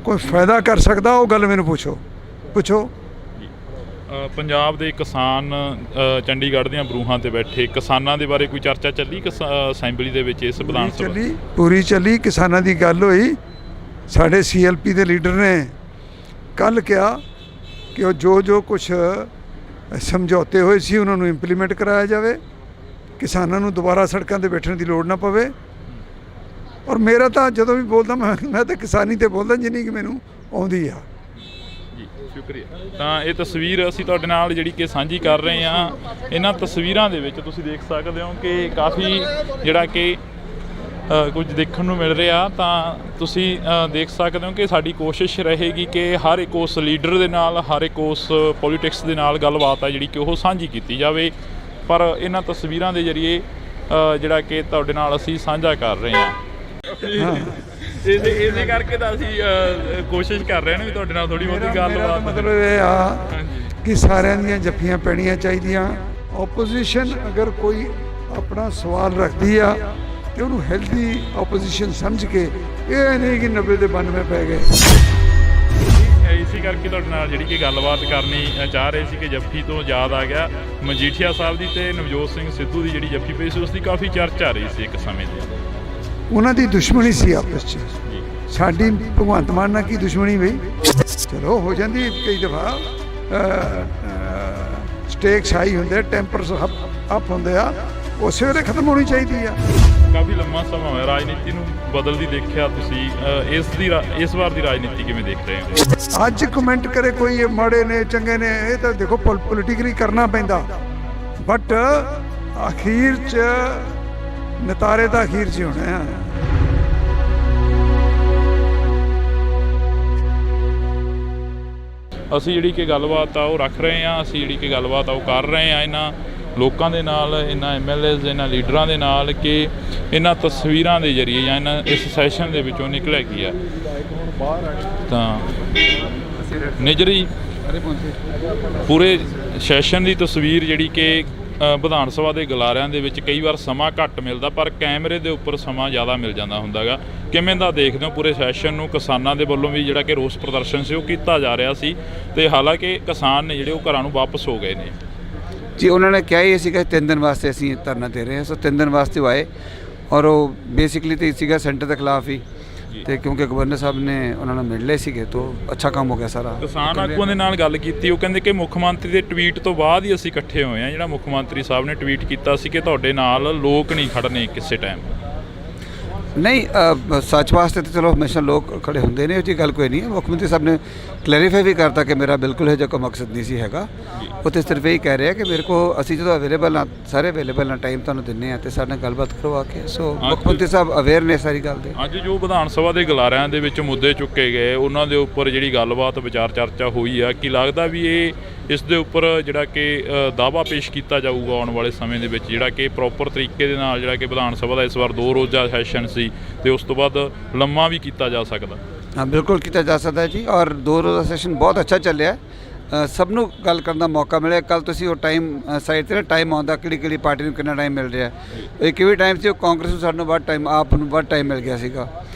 [SPEAKER 2] ਕੋਈ ਫਾਇਦਾ ਕਰ ਸਕਦਾ ਉਹ ਗੱਲ ਮੈਨੂੰ ਪੁੱਛੋ।
[SPEAKER 1] ਪੰਜਾਬ ਦੇ ਕਿਸਾਨ ਚੰਡੀਗੜ੍ਹ ਦੀਆਂ ਬਰੂਹਾਂ ਤੇ ਬੈਠੇ ਕਿਸਾਨਾਂ ਦੇ ਬਾਰੇ ਕੋਈ ਚਰਚਾ ਚੱਲੀ ਅਸੈਂਬਲੀ ਦੇ ਵਿੱਚ? ਇਸ ਵਿਧਾਨ ਸਭਾ
[SPEAKER 2] ਪੂਰੀ ਚੱਲੀ, ਕਿਸਾਨਾਂ ਦੀ ਗੱਲ ਹੋਈ। ਸਾਡੇ CLP ਦੇ ਲੀਡਰ ਨੇ ਕੱਲ੍ਹ ਕਿਹਾ ਕਿ ਉਹ ਜੋ ਕੁਛ ਸਮਝੌਤੇ ਹੋਏ ਸੀ ਉਹਨਾਂ ਨੂੰ ਇੰਪਲੀਮੈਂਟ ਕਰਾਇਆ ਜਾਵੇ, ਕਿਸਾਨਾਂ ਨੂੰ ਦੁਬਾਰਾ ਸੜਕਾਂ 'ਤੇ ਬੈਠਣ ਦੀ ਲੋੜ ਨਾ ਪਵੇ। ਔਰ ਮੇਰਾ ਤਾਂ ਜਦੋਂ ਵੀ ਬੋਲਦਾ ਮੈਂ ਤਾਂ ਕਿਸਾਨੀ 'ਤੇ ਬੋਲਦਾ ਜਿੰਨੀ ਕਿ ਮੈਨੂੰ ਆਉਂਦੀ ਆ।
[SPEAKER 1] ਸ਼ੁਕਰੀਆ। ਤਾਂ ਇਹ ਤਸਵੀਰ ਅਸੀਂ ਤੁਹਾਡੇ ਨਾਲ ਜਿਹੜੀ ਕਿ ਸਾਂਝੀ ਕਰ ਰਹੇ ਹਾਂ। ਇਹਨਾਂ ਤਸਵੀਰਾਂ ਦੇ ਵਿੱਚ ਤੁਸੀਂ ਦੇਖ ਸਕਦੇ ਹੋ ਕਿ ਕਾਫੀ ਜਿਹੜਾ ਕਿ ਕੁਝ ਦੇਖਣ ਨੂੰ ਮਿਲ ਰਿਹਾ। ਤਾਂ ਤੁਸੀਂ ਦੇਖ ਸਕਦੇ ਹੋ ਕਿ ਸਾਡੀ ਕੋਸ਼ਿਸ਼ ਰਹੇਗੀ ਕਿ ਹਰ ਇੱਕ ਉਸ ਲੀਡਰ ਦੇ ਨਾਲ, ਹਰ ਇੱਕ ਉਸ ਪੋਲੀਟਿਕਸ ਦੇ ਨਾਲ ਗੱਲਬਾਤ ਹੈ ਜਿਹੜੀ ਕਿ ਉਹ ਸਾਂਝੀ ਕੀਤੀ ਜਾਵੇ। ਪਰ ਇਹਨਾਂ ਤਸਵੀਰਾਂ ਦੇ ਜ਼ਰੀਏ ਜਿਹੜਾ ਕਿ ਤੁਹਾਡੇ ਨਾਲ ਅਸੀਂ ਸਾਂਝਾ ਕਰ ਰਹੇ ਹਾਂ। ਇਸੇ ਕਰਕੇ ਤਾਂ ਅਸੀਂ ਕੋਸ਼ਿਸ਼ ਕਰ ਰਹੇ ਹਾਂ ਵੀ ਤੁਹਾਡੇ ਨਾਲ ਥੋੜੀ ਬਹੁਤੀ ਗੱਲਬਾਤ।
[SPEAKER 2] ਮਤਲਬ ਇਹ ਆ ਕਿ ਸਾਰਿਆਂ ਦੀਆਂ ਜੱਫੀਆਂ ਪੈਣੀਆਂ ਚਾਹੀਦੀਆਂ। ਓਪੋਜੀਸ਼ਨ ਅਗਰ ਕੋਈ ਆਪਣਾ ਸਵਾਲ ਰੱਖਦੀ ਆ ਤੇ ਉਹਨੂੰ ਹੈਲਦੀ ਆਪੋਜੀਸ਼ਨ ਸਮਝ ਕੇ, ਇਹ ਨਹੀਂ ਕਿ 90 ਦੇ 92 ਪੈ ਗਏ।
[SPEAKER 1] ਇਸੇ ਕਰਕੇ ਤੁਹਾਡੇ ਨਾਲ ਜਿਹੜੀ ਕਿ ਗੱਲਬਾਤ ਕਰਨੀ ਚਾਹ ਰਹੇ ਸੀ ਕਿ ਜੱਫੀ ਤੋਂ ਯਾਦ ਆ ਗਿਆ ਮਜੀਠੀਆ ਸਾਹਿਬ ਦੀ ਤੇ ਨਵਜੋਤ ਸਿੰਘ ਸਿੱਧੂ ਦੀ ਜਿਹੜੀ ਜੱਫੀ ਪਈ ਸੀ, ਉਸ ਦੀ ਕਾਫੀ ਚਰਚਾ ਰਹੀ ਸੀ ਇੱਕ ਸਮੇਂ ਦੀ। ਉਹਨਾਂ
[SPEAKER 2] ਦੀ ਦੁਸ਼ਮਣੀ ਸੀ ਆਪਸ 'ਚ। ਸਾਡੀ ਭਗਵੰਤ ਮਾਨ ਨਾਲ ਕੀ ਦੁਸ਼ਮਣੀ ਬਈ? ਚਲੋ ਹੋ ਜਾਂਦੀ ਕਈ ਦਫਾ, ਸਟੇਕਸ ਹਾਈ ਹੁੰਦੇ, ਟੈਂਪਰਸ ਅਪ ਹੁੰਦੇ ਆ, ਉਸੇ ਵੇਲੇ ਖਤਮ ਹੋਣੀ ਚਾਹੀਦੀ ਆ।
[SPEAKER 1] ਕਾਫੀ ਲੰਮਾ ਸਮਾਂ ਹੋਇਆ ਰਾਜਨੀਤੀ ਨੂੰ ਬਦਲਦੀ ਦੇਖਿਆ ਤੁਸੀਂ, ਇਸ ਵਾਰ ਦੀ ਰਾਜਨੀਤੀ ਕਿਵੇਂ ਦੇਖ ਰਹੇ ਹੋ?
[SPEAKER 2] ਅੱਜ ਕਮੈਂਟ ਕਰੇ ਕੋਈ ਇਹ ਮਾੜੇ ਨੇ ਚੰਗੇ ਨੇ, ਇਹ ਤਾਂ ਦੇਖੋ ਪੋਲੀਟੀਕਲੀ ਕਰਨਾ ਪੈਂਦਾ, ਬਟ ਅਖੀਰ 'ਚ ਨਤਾਰੇ ਤਾਂ ਅਖੀਰ 'ਚ ਹੋਣੇ ਆ।
[SPEAKER 1] ਅਸੀਂ ਜਿਹੜੀ ਕਿ ਗੱਲਬਾਤ ਆ ਉਹ ਰੱਖ ਰਹੇ ਹਾਂ, ਅਸੀਂ ਜਿਹੜੀ ਕਿ ਗੱਲਬਾਤ ਆ ਉਹ ਕਰ ਰਹੇ ਹਾਂ ਇਹਨਾਂ ਲੋਕਾਂ ਦੇ ਨਾਲ, ਇਹਨਾਂ MLAs, ਇਹਨਾਂ ਲੀਡਰਾਂ ਦੇ ਨਾਲ ਕਿ ਇਹਨਾਂ ਤਸਵੀਰਾਂ ਦੇ ਜ਼ਰੀਏ ਜਾਂ ਇਹਨਾਂ ਇਸ ਸੈਸ਼ਨ ਦੇ ਵਿੱਚੋਂ ਨਿਕਲਿਆ ਕੀ ਆ। ਤਾਂ ਨਿਜਰੀ ਪੂਰੇ ਸੈਸ਼ਨ ਦੀ ਤਸਵੀਰ ਜਿਹੜੀ ਕਿ ਵਿਧਾਨ ਸਭਾ ਦੇ ਗਲਾਰਿਆਂ ਦੇ ਵਿੱਚ ਕਈ ਵਾਰ ਸਮਾਂ ਘੱਟ ਮਿਲਦਾ, ਪਰ ਕੈਮਰੇ ਦੇ ਉੱਪਰ ਸਮਾਂ ਜ਼ਿਆਦਾ ਮਿਲ ਜਾਂਦਾ ਹੁੰਦਾ ਗਾ। ਕਿਵੇਂ ਦਾ ਦੇਖਦੇ ਹੋ ਪੂਰੇ ਸੈਸ਼ਨ ਨੂੰ? ਕਿਸਾਨਾਂ ਦੇ ਵੱਲੋਂ ਵੀ ਜਿਹੜਾ ਕਿ ਰੋਸ ਪ੍ਰਦਰਸ਼ਨ ਸੀ ਉਹ ਕੀਤਾ ਜਾ ਰਿਹਾ ਸੀ, ਤੇ ਹਾਲਾਂਕਿ ਕਿਸਾਨ ਨੇ ਜਿਹੜੇ ਉਹ ਘਰਾਂ ਨੂੰ ਵਾਪਸ ਹੋ ਗਏ ਨੇ।
[SPEAKER 3] ਜੀ ਉਹਨਾਂ ਨੇ ਕਿਹਾ ਹੀ ਸੀਗਾ 3 ਦਿਨ ਵਾਸਤੇ ਅਸੀਂ ਧਰਨਾ ਦੇ ਰਹੇ ਹਾਂ, ਸੋ 3 ਦਿਨ ਵਾਸਤੇ ਉਹ ਆਏ, ਔਰ ਉਹ ਬੇਸਿਕਲੀ ਤਾਂ ਸੀਗਾ ਸੈਂਟਰ ਦੇ ਖਿਲਾਫ ਹੀ, ਤੇ ਕਿਉਂਕਿ ਗਵਰਨਰ ਸਾਹਿਬ ਨੇ ਉਹਨਾਂ ਨੂੰ ਮਿਲ ਲਏ ਸੀਗੇ, ਤਾਂ ਅੱਛਾ ਕੰਮ ਹੋ ਗਿਆ ਸਾਰਾ।
[SPEAKER 1] ਕਿਸਾਨ ਆਗੂਆਂ ਦੇ ਨਾਲ ਗੱਲ ਕੀਤੀ, ਉਹ ਕਹਿੰਦੇ ਕਿ ਮੁੱਖ ਮੰਤਰੀ ਦੇ ਟਵੀਟ ਤੋਂ ਬਾਅਦ ਹੀ ਅਸੀਂ ਇਕੱਠੇ ਹੋਏ ਹਾਂ। ਜਿਹੜਾ ਮੁੱਖ ਮੰਤਰੀ ਸਾਹਿਬ ਨੇ ਟਵੀਟ ਕੀਤਾ ਸੀ ਕਿ ਤੁਹਾਡੇ ਨਾਲ ਲੋਕ ਨਹੀਂ ਖੜਨੇ ਕਿਸੇ ਟਾਈਮ।
[SPEAKER 3] ਨਹੀਂ, ਸੱਚ ਵਾਸਤੇ ਤਾਂ ਚਲੋ ਹਮੇਸ਼ਾ ਲੋਕ ਖੜੇ ਹੁੰਦੇ ਨੇ, ਉਹ ਜੀ ਗੱਲ ਕੋਈ ਨਹੀਂ ਹੈ। ਮੁੱਖ ਮੰਤਰੀ ਸਾਹਿਬ ਨੇ ਕਲੈਰੀਫਾਈ ਵੀ ਕਰਤਾ ਕਿ ਮੇਰਾ ਬਿਲਕੁਲ ਇਹ ਜਿਹਾ ਕੋਈ ਮਕਸਦ ਨਹੀਂ ਸੀ ਹੈਗਾ। ਉਹ ਤਾਂ ਸਿਰਫ ਇਹੀ ਕਹਿ ਰਿਹਾ ਕਿ ਮੇਰੇ ਕੋ ਅਸੀਂ ਜਦੋਂ ਅਵੇਲੇਬਲ ਹਾਂ, ਸਾਰੇ ਅਵੇਲੇਬਲ ਹਾਂ, ਟਾਈਮ ਤੁਹਾਨੂੰ ਦਿੰਦੇ ਹਾਂ, ਅਤੇ ਸਾਡੇ ਨਾਲ ਗੱਲਬਾਤ ਕਰਵਾ ਕੇ। ਸੋ ਮੁੱਖ ਮੰਤਰੀ ਸਾਹਿਬ ਅਵੇਅਰ ਨੇ ਸਾਰੀ ਗੱਲ ਦੇ।
[SPEAKER 1] ਅੱਜ ਜੋ ਵਿਧਾਨ ਸਭਾ ਦੇ ਗਲਾਰਿਆਂ ਦੇ ਵਿੱਚ ਮੁੱਦੇ ਚੁੱਕੇ ਗਏ, ਉਹਨਾਂ ਦੇ ਉੱਪਰ ਜਿਹੜੀ ਗੱਲਬਾਤ ਵਿਚਾਰ ਚਰਚਾ ਹੋਈ ਆ, ਕੀ ਲੱਗਦਾ ਵੀ ਇਸ ਦੇ ਉੱਪਰ ਜਿਹੜਾ ਕਿ ਦਾਅਵਾ ਪੇਸ਼ ਕੀਤਾ ਜਾਊਗਾ ਆਉਣ ਵਾਲੇ ਸਮੇਂ ਦੇ ਵਿੱਚ, ਜਿਹੜਾ ਕਿ ਪ੍ਰੋਪਰ ਤਰੀਕੇ ਦੇ ਨਾਲ ਜਿਹੜਾ ਕਿ ਵਿਧਾਨ ਸਭਾ ਦਾ ਇਸ ਵਾਰ 2 ਰੋਜ਼ਾ ਸੈਸ਼ਨ ਸੀ ਤੇ ਉਸ ਤੋਂ ਬਾਅਦ ਲੰਮਾ ਵੀ ਕੀਤਾ ਜਾ ਸਕਦਾ?
[SPEAKER 3] ਹਾਂ, ਬਿਲਕੁਲ ਕੀਤਾ ਜਾ ਸਕਦਾ ਜੀ, ਔਰ 2 ਰੋਜ਼ਾ ਸੈਸ਼ਨ ਬਹੁਤ ਅੱਛਾ ਚੱਲਿਆ। ਸਭ ਨੂੰ ਗੱਲ ਕਰਨ ਦਾ ਮੌਕਾ ਮਿਲਿਆ। ਕੱਲ੍ਹ ਤੁਸੀਂ ਉਹ ਟਾਈਮ ਸਾਈਡ 'ਤੇ ਨਾ ਟਾਈਮ ਆਉਂਦਾ ਕਿਹੜੀ ਪਾਰਟੀ ਨੂੰ ਕਿੰਨਾ ਟਾਈਮ ਮਿਲ ਰਿਹਾ। ਇੱਕ ਵੀ ਟਾਈਮ ਸੀ ਉਹ ਕਾਂਗਰਸ ਨੂੰ ਸਾਡੇ ਨੂੰ ਵੱਧ ਟਾਈਮ, ਆਪ ਨੂੰ ਵੱਧ ਟਾਈਮ ਮਿਲ ਗਿਆ ਸੀਗਾ,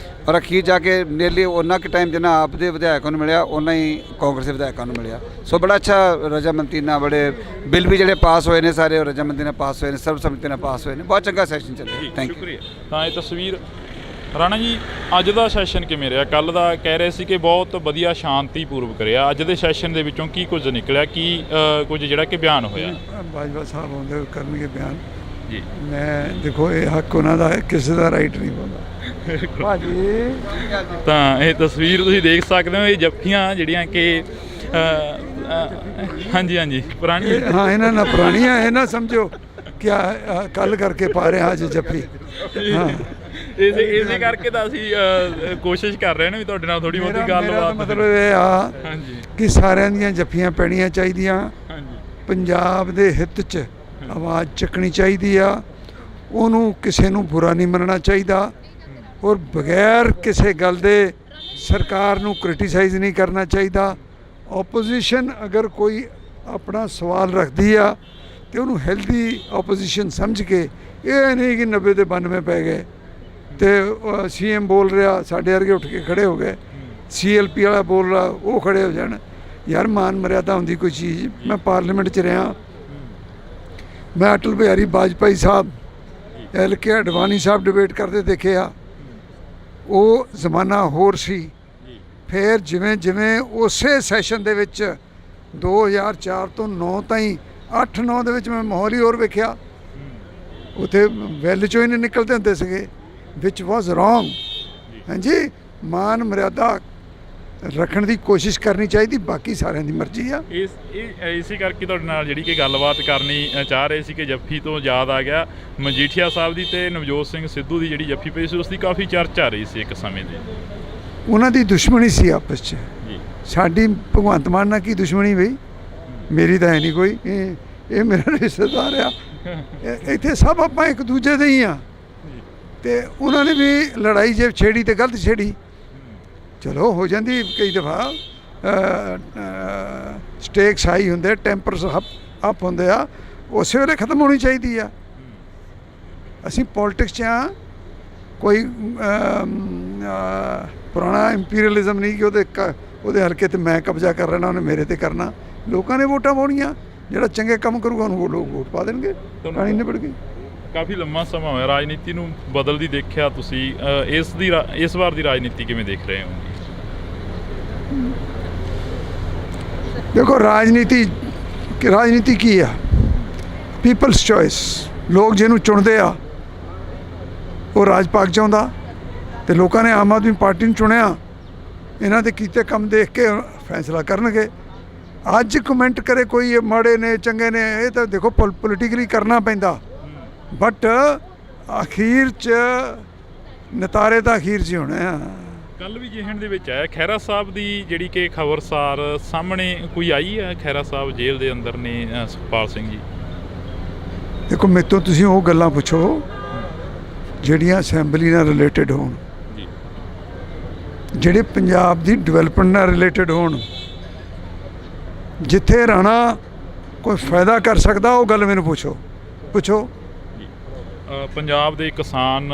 [SPEAKER 3] ਔਰ ਅਖੀਰ ਜਾ ਕੇ ਨੀਅਰਲੀ ਉਹਨਾਂ ਕੁ ਟਾਈਮ ਜਿੰਨਾ ਆਪ ਦੇ ਵਿਧਾਇਕਾਂ ਨੂੰ ਮਿਲਿਆ, ਉਹਨਾਂ ਹੀ ਕਾਂਗਰਸ ਦੇ ਵਿਧਾਇਕਾਂ ਨੂੰ ਮਿਲਿਆ। ਸੋ ਬੜਾ ਅੱਛਾ ਰਜਾਮੰਦੀ ਨਾਲ, ਬੜੇ ਬਿੱਲ ਵੀ ਜਿਹੜੇ ਪਾਸ ਹੋਏ ਨੇ ਸਾਰੇ ਉਹ ਰਜਾਮੰਦੀ ਨਾਲ ਪਾਸ ਹੋਏ ਨੇ, ਸਰਬਸੰਮਤੀ ਨਾਲ ਪਾਸ ਹੋਏ ਨੇ। ਬਹੁਤ ਚੰਗਾ ਸੈਸ਼ਨ ਚੱਲਿਆ। Thank you.
[SPEAKER 1] ਤਾਂ ਇਹ ਤਸਵੀਰ ਰਾਣਾ ਜੀ, ਅੱਜ ਦਾ ਸੈਸ਼ਨ ਕਿਵੇਂ ਰਿਹਾ? ਕੱਲ੍ਹ ਦਾ ਕਹਿ ਰਹੇ ਸੀ ਕਿ ਬਹੁਤ ਵਧੀਆ ਸ਼ਾਂਤੀਪੂਰਵਕ ਰਿਹਾ। ਅੱਜ ਦੇ ਸੈਸ਼ਨ ਦੇ ਵਿੱਚੋਂ ਕੀ ਕੁਝ ਨਿਕਲਿਆ, ਕੀ ਕੁਝ ਜਿਹੜਾ ਕਿ ਬਿਆਨ ਹੋਇਆ?
[SPEAKER 2] ਬਾਜਵਾ ਸਾਹਿਬ ਆਉਂਦੇ ਕਰਨਗੇ ਬਿਆਨ
[SPEAKER 1] ਜੀ।
[SPEAKER 2] ਮੈਂ ਦੇਖੋ ਇਹ ਹੱਕ ਉਹਨਾਂ ਦਾ ਹੈ, ਕਿਸੇ ਦਾ ਰਾਈਟ ਨਹੀਂ ਬੋਲਦਾ ਭਾਜੀ।
[SPEAKER 1] ਤਾਂ ਇਹ ਤਸਵੀਰ ਤੁਸੀਂ ਦੇਖ ਸਕਦੇ ਹੋ, ਇਹ ਜੱਫੀਆਂ ਜਿਹੜੀਆਂ ਕਿ ਹਾਂਜੀ ਪੁਰਾਣੀ,
[SPEAKER 2] ਹਾਂ ਇਹਨਾਂ ਨਾਲ ਪੁਰਾਣੀਆਂ, ਇਹ ਨਾ ਸਮਝੋ ਕਿ ਕੱਲ ਕਰਕੇ ਪਾ ਰਹੇ ਅੱਜ ਜੱਫੀ। ਹਾਂ,
[SPEAKER 1] ਇਸੇ ਕਰਕੇ ਤਾਂ ਅਸੀਂ ਕੋਸ਼ਿਸ਼ ਕਰ ਰਹੇ ਹਾਂ ਵੀ ਤੁਹਾਡੇ ਨਾਲ ਥੋੜੀ ਬਹੁਤੀ ਗੱਲਬਾਤ।
[SPEAKER 2] ਮਤਲਬ ਇਹ ਆ ਕਿ ਸਾਰਿਆਂ ਦੀਆਂ ਜੱਫੀਆਂ ਪੈਣੀਆਂ ਚਾਹੀਦੀਆਂ। ਪੰਜਾਬ ਦੇ ਹਿੱਤ 'ਚ ਆਵਾਜ਼ ਚੱਕਣੀ ਚਾਹੀਦੀ ਆ। ਉਹਨੂੰ ਕਿਸੇ ਨੂੰ ਬੁਰਾ ਨਹੀਂ ਮੰਨਣਾ ਚਾਹੀਦਾ, ਔਰ ਬਗੈਰ ਕਿਸੇ ਗੱਲ ਦੇ ਸਰਕਾਰ ਨੂੰ ਕ੍ਰਿਟੀਸਾਈਜ਼ ਨਹੀਂ ਕਰਨਾ ਚਾਹੀਦਾ। ਓਪੋਜੀਸ਼ਨ ਅਗਰ ਕੋਈ ਆਪਣਾ ਸਵਾਲ ਰੱਖਦੀ ਆ ਤੇ ਉਹਨੂੰ ਹੈਲਦੀ ਆਪੋਜੀਸ਼ਨ ਸਮਝ ਕੇ, ਇਹ ਨਹੀਂ ਕਿ 90 ਦੇ 92 ਪੈ ਗਏ ਤੇ CM ਬੋਲ ਰਿਹਾ, ਸਾਡੇ ਵਰਗੇ ਉੱਠ ਕੇ ਖੜੇ ਹੋ ਗਏ। CLP ਵਾਲਾ ਬੋਲ ਰਿਹਾ, ਉਹ ਖੜੇ ਹੋ ਜਾਣ। ਯਾਰ ਮਾਨ ਮਰਿਆਦਾ ਹੁੰਦੀ ਕੋਈ ਚੀਜ਼। ਮੈਂ ਪਾਰਲੀਮੈਂਟ 'ਚ ਰਿਹਾ, ਮੈਂ ਅਟਲ ਬਿਹਾਰੀ ਵਾਜਪਾਈ ਸਾਹਿਬ, LK ਅਡਵਾਨੀ ਸਾਹਿਬ ਡਿਬੇਟ ਕਰਦੇ ਦੇਖੇ ਆ। ਉਹ ਜ਼ਮਾਨਾ ਹੋਰ ਸੀ। ਫਿਰ ਜਿਵੇਂ ਜਿਵੇਂ ਉਸੇ ਸੈਸ਼ਨ ਦੇ ਵਿੱਚ 2004 ਤੋਂ 9 ਤਾਈਂ 8-9 ਦੇ ਵਿੱਚ ਮੈਂ ਮਾਹੌਲ ਹੀ ਹੋਰ ਵੇਖਿਆ। ਉੱਥੇ ਵੈਲ 'ਚੋਂ ਹੀ ਨਹੀਂ ਨਿਕਲਦੇ ਹੁੰਦੇ ਸੀਗੇ, ਵਿਚ ਵਾਜ਼ ਰੋਂਗ। ਹਾਂਜੀ, ਮਾਨ ਮਰਿਆਦਾ ਰੱਖਣ ਦੀ ਕੋਸ਼ਿਸ਼ ਕਰਨੀ ਚਾਹੀਦੀ, ਬਾਕੀ ਸਾਰਿਆਂ ਦੀ ਮਰਜ਼ੀ ਆ।
[SPEAKER 1] ਇਸੇ ਕਰਕੇ ਤੁਹਾਡੇ ਨਾਲ ਜਿਹੜੀ ਕਿ ਗੱਲਬਾਤ ਕਰਨੀ ਚਾਹ ਰਹੇ ਸੀ ਕਿ ਜੱਫੀ ਤੋਂ ਯਾਦ ਆ ਗਿਆ ਮਜੀਠੀਆ ਸਾਹਿਬ ਦੀ ਤੇ ਨਵਜੋਤ ਸਿੰਘ ਸਿੱਧੂ ਦੀ ਜਿਹੜੀ ਜੱਫੀ ਪਈ ਸੀ ਉਸ ਦੀ ਕਾਫੀ ਚਰਚਾ ਰਹੀ ਸੀ ਇੱਕ ਸਮੇਂ ਦੀ।
[SPEAKER 2] ਉਹਨਾਂ ਦੀ ਦੁਸ਼ਮਣੀ ਸੀ ਆਪਸ 'ਚ। ਸਾਡੀ ਭਗਵੰਤ ਮਾਨ ਨਾਲ ਕੀ ਦੁਸ਼ਮਣੀ ਬਈ? ਮੇਰੀ ਤਾਂ ਹੈ ਨਹੀਂ ਕੋਈ, ਇਹ ਮੇਰਾ ਰਿਸ਼ਤੇਦਾਰ ਆ। ਇੱਥੇ ਸਭ ਆਪਾਂ ਇੱਕ ਦੂਜੇ ਦੇ ਹੀ ਆ। ਤੇ ਉਹਨਾਂ ਨੇ ਵੀ ਲੜਾਈ ਜੇ ਛੇੜੀ ਤੇ ਗਲਤ ਛੇੜੀ, ਚਲੋ ਹੋ ਜਾਂਦੀ ਕਈ ਦਫਾ। ਸਟੇਕਸ ਹਾਈ ਹੁੰਦੇ, ਟੈਂਪਰਸ ਅਪ ਹੁੰਦੇ ਆ, ਉਸੇ ਵੇਲੇ ਖਤਮ ਹੋਣੀ ਚਾਹੀਦੀ ਆ। ਅਸੀਂ ਪੋਲਿਟਿਕਸ 'ਚ ਆ, ਕੋਈ ਪੁਰਾਣਾ ਇੰਪੀਰੀਅਲਿਜ਼ਮ ਨਹੀਂ ਕਿ ਉਹਦੇ ਹਲਕੇ ਤੇ ਮੈਂ ਕਬਜ਼ਾ ਕਰ ਲੈਣਾ, ਉਹਨੇ ਮੇਰੇ ਤੇ ਕਰਨਾ। ਲੋਕਾਂ ਨੇ ਵੋਟਾਂ ਪਾਉਣੀਆਂ, ਜਿਹੜਾ ਚੰਗੇ ਕੰਮ ਕਰੂਗਾ ਉਹਨੂੰ ਲੋਕ ਵੋਟ ਪਾ ਦੇਣਗੇ, ਕਹਾਣੀ ਨਿਬੜ ਗਈ।
[SPEAKER 1] ਕਾਫੀ ਲੰਮਾ ਸਮਾਂ ਹੋਇਆ ਰਾਜਨੀਤੀ ਨੂੰ ਬਦਲਦੀ ਦੇਖਿਆ ਤੁਸੀਂ, ਇਸ ਵਾਰ ਦੀ ਰਾਜਨੀਤੀ ਕਿਵੇਂ ਦੇਖ ਰਹੇ ਹੋ?
[SPEAKER 2] ਦੇਖੋ ਰਾਜਨੀਤੀ ਕੀ ਆ? People's choice. ਲੋਕ ਜਿਹਨੂੰ ਚੁਣਦੇ ਆ ਉਹ ਰਾਜ ਪਾਕ ਚਾਹੁੰਦਾ, ਤੇ ਲੋਕਾਂ ਨੇ ਆਮ ਆਦਮੀ ਪਾਰਟੀ ਨੂੰ ਚੁਣਿਆ। ਇਹਨਾਂ ਦੇ ਕੀਤੇ ਕੰਮ ਦੇਖ ਕੇ ਫੈਸਲਾ ਕਰਨਗੇ। ਅੱਜ ਕਮੈਂਟ ਕਰੇ ਕੋਈ ਇਹ ਮਾੜੇ ਨੇ ਚੰਗੇ ਨੇ, ਇਹ ਤਾਂ ਦੇਖੋ ਪੋਲੀਟੀਕਲੀ ਕਰਨਾ ਪੈਂਦਾ, ਬਟ ਅਖੀਰ 'ਚ ਨਤਾਰੇ ਤਾਂ ਅਖੀਰ 'ਚ ਹੀ ਹੋਣੇ ਆ।
[SPEAKER 1] ਕੱਲ ਵੀ ਜਿਹਣ ਦੇ ਵਿੱਚ ਆਇਆ ਖਹਿਰਾ ਸਾਹਿਬ ਦੀ ਜਿਹੜੀ ਕਿ ਖਬਰਸਾਰ ਸਾਹਮਣੇ ਕੋਈ ਆਈ ਹੈ, ਖਹਿਰਾ ਸਾਹਿਬ ਜੇਲ੍ਹ ਦੇ ਅੰਦਰ ਨੇ ਸੁਖਪਾਲ ਸਿੰਘ ਜੀ।
[SPEAKER 2] ਦੇਖੋ ਮੇਰੇ ਤੋਂ ਤੁਸੀਂ ਉਹ ਗੱਲਾਂ ਪੁੱਛੋ ਜਿਹੜੀਆਂ ਅਸੈਂਬਲੀ ਨਾਲ ਰਿਲੇਟਡ ਹੋਣ, ਜਿਹੜੇ ਪੰਜਾਬ ਦੀ ਡਿਵੈਲਪਮੈਂਟ ਨਾਲ ਰਿਲੇਟਡ ਹੋਣ। ਜਿੱਥੇ ਰਾਣਾ ਕੋਈ ਫਾਇਦਾ ਕਰ ਸਕਦਾ ਉਹ ਗੱਲ ਮੈਨੂੰ ਪੁੱਛੋ।
[SPEAKER 1] ਪੰਜਾਬ ਦੇ ਕਿਸਾਨ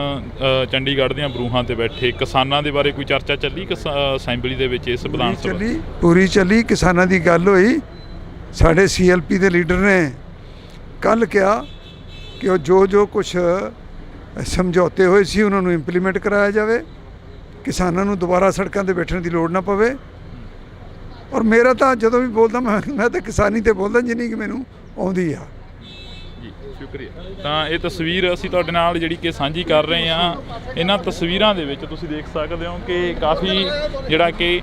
[SPEAKER 1] ਚੰਡੀਗੜ੍ਹ ਦੀਆਂ ਬਰੂਹਾਂ ਤੇ ਬੈਠੇ ਕਿਸਾਨਾਂ ਦੇ ਬਾਰੇ ਕੋਈ ਚਰਚਾ ਚੱਲੀ ਅਸੈਂਬਲੀ ਦੇ ਵਿੱਚ? ਇਸ ਵਿਧਾਨ ਸਭਾ
[SPEAKER 2] ਪੂਰੀ ਚੱਲੀ, ਕਿਸਾਨਾਂ ਦੀ ਗੱਲ ਹੋਈ। ਸਾਡੇ CLP ਦੇ ਲੀਡਰ ਨੇ ਕੱਲ੍ਹ ਕਿਹਾ ਕਿ ਉਹ ਜੋ ਕੁਛ ਸਮਝੌਤੇ ਹੋਏ ਸੀ ਉਹਨਾਂ ਨੂੰ ਇੰਪਲੀਮੈਂਟ ਕਰਾਇਆ ਜਾਵੇ, ਕਿਸਾਨਾਂ ਨੂੰ ਦੁਬਾਰਾ ਸੜਕਾਂ 'ਤੇ ਬੈਠਣ ਦੀ ਲੋੜ ਨਾ ਪਵੇ। ਔਰ ਮੇਰਾ ਤਾਂ ਜਦੋਂ ਵੀ ਬੋਲਦਾ ਮੈਂ ਤਾਂ ਕਿਸਾਨੀ 'ਤੇ ਬੋਲਦਾ ਜਿੰਨੀ ਕਿ ਮੈਨੂੰ ਆਉਂਦੀ ਆ।
[SPEAKER 1] ਜੀ ਸ਼ੁਕਰੀਆ। ਤਾਂ ਇਹ ਤਸਵੀਰ ਅਸੀਂ ਤੁਹਾਡੇ ਨਾਲ ਜਿਹੜੀ ਕਿ ਸਾਂਝੀ ਕਰ ਰਹੇ ਹਾਂ। ਇਹਨਾਂ ਤਸਵੀਰਾਂ ਦੇ ਵਿੱਚ ਤੁਸੀਂ ਦੇਖ ਸਕਦੇ ਹੋ ਕਿ ਕਾਫੀ ਜਿਹੜਾ ਕਿ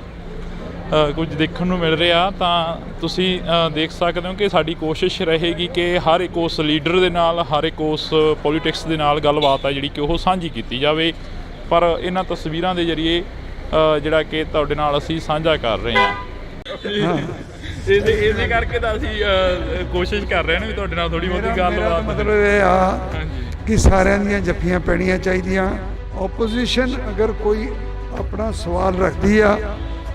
[SPEAKER 1] ਕੁਝ ਦੇਖਣ ਨੂੰ ਮਿਲ ਰਿਹਾ। ਤਾਂ ਤੁਸੀਂ ਦੇਖ ਸਕਦੇ ਹੋ ਕਿ ਸਾਡੀ ਕੋਸ਼ਿਸ਼ ਰਹੇਗੀ ਕਿ ਹਰ ਇੱਕ ਉਸ ਲੀਡਰ ਦੇ ਨਾਲ, ਹਰ ਇੱਕ ਉਸ ਪੋਲੀਟਿਕਸ ਦੇ ਨਾਲ ਗੱਲਬਾਤ ਆ ਜਿਹੜੀ ਕਿ ਉਹ ਸਾਂਝੀ ਕੀਤੀ ਜਾਵੇ। ਪਰ ਇਹਨਾਂ ਤਸਵੀਰਾਂ ਦੇ ਜ਼ਰੀਏ ਜਿਹੜਾ ਕਿ ਤੁਹਾਡੇ ਨਾਲ ਅਸੀਂ ਸਾਂਝਾ ਕਰ ਰਹੇ ਹਾਂ। ਇਸੇ ਕਰਕੇ ਤਾਂ ਅਸੀਂ ਕੋਸ਼ਿਸ਼ ਕਰ ਰਹੇ ਹਾਂ ਵੀ ਤੁਹਾਡੇ ਨਾਲ ਥੋੜ੍ਹੀ ਬਹੁਤੀ ਗੱਲਬਾਤ।
[SPEAKER 2] ਮਤਲਬ ਇਹ ਆ ਕਿ ਸਾਰਿਆਂ ਦੀਆਂ ਜੱਫੀਆਂ ਪੈਣੀਆਂ ਚਾਹੀਦੀਆਂ। ਓਪੋਜੀਸ਼ਨ ਅਗਰ ਕੋਈ ਆਪਣਾ ਸਵਾਲ ਰੱਖਦੀ ਆ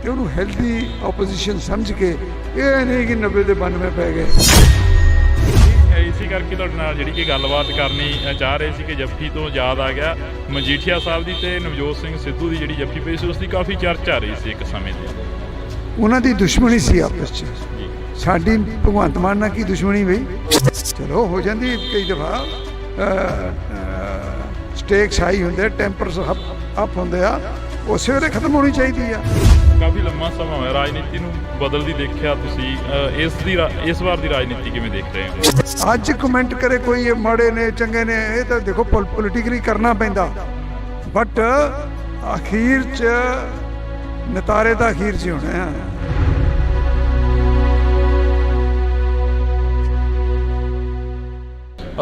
[SPEAKER 2] ਤੇ ਉਹਨੂੰ ਹੈਲਦੀ ਓਪੋਜੀਸ਼ਨ ਸਮਝ ਕੇ, ਇਹ ਨਹੀਂ ਕਿ 90 ਦੇ 92 ਪੈ ਗਏ।
[SPEAKER 1] ਇਸੇ ਕਰਕੇ ਤੁਹਾਡੇ ਨਾਲ ਜਿਹੜੀ ਕਿ ਗੱਲਬਾਤ ਕਰਨੀ ਚਾਹ ਰਹੇ ਸੀ ਕਿ ਜੱਫੀ ਤੋਂ ਯਾਦ ਆ ਗਿਆ ਮਜੀਠੀਆ ਸਾਹਿਬ ਦੀ ਤੇ ਨਵਜੋਤ ਸਿੰਘ ਸਿੱਧੂ ਦੀ ਜਿਹੜੀ ਜੱਫੀ ਪਈ ਸੀ ਉਸ ਦੀ ਕਾਫੀ ਚਰਚਾ ਰਹੀ ਸੀ ਇੱਕ ਸਮੇਂ ਦੀ। ਉਹਨਾਂ
[SPEAKER 2] ਦੀ ਦੁਸ਼ਮਣੀ ਸੀ ਆਪਸ 'ਚ। ਸਾਡੀ ਭਗਵੰਤ ਮਾਨ ਨਾਲ ਕੀ ਦੁਸ਼ਮਣੀ ਬਈ? ਚਲੋ ਹੋ ਜਾਂਦੀ ਕਈ ਦਫਾ। ਸਟੇਕਸ ਹਾਈ ਹੁੰਦੇ, ਟੈਂਪਰਸ ਅਪ ਹੁੰਦੇ ਆ, ਉਸੇ ਵੇਲੇ ਖਤਮ ਹੋਣੀ ਚਾਹੀਦੀ ਆ।
[SPEAKER 1] ਕਾਫੀ ਲੰਮਾ ਸਮਾਂ ਹੋਇਆ ਰਾਜਨੀਤੀ ਨੂੰ ਬਦਲਦੀ ਦੇਖਿਆ ਤੁਸੀਂ, ਇਸ ਵਾਰ ਦੀ ਰਾਜਨੀਤੀ ਕਿਵੇਂ ਦੇਖ ਰਹੇ ਹੋ?
[SPEAKER 2] ਅੱਜ ਕਮੈਂਟ ਕਰੇ ਕੋਈ ਇਹ ਮਾੜੇ ਨੇ ਚੰਗੇ ਨੇ, ਇਹ ਤਾਂ ਦੇਖੋ ਪੋਲੀਟੀਕਲੀ ਕਰਨਾ ਪੈਂਦਾ, ਬਟ ਅਖੀਰ 'ਚ ਨਤਾਰੇ ਤਾਂ ਅਖੀਰ 'ਚ ਹੀ ਹੋਣੇ ਆ।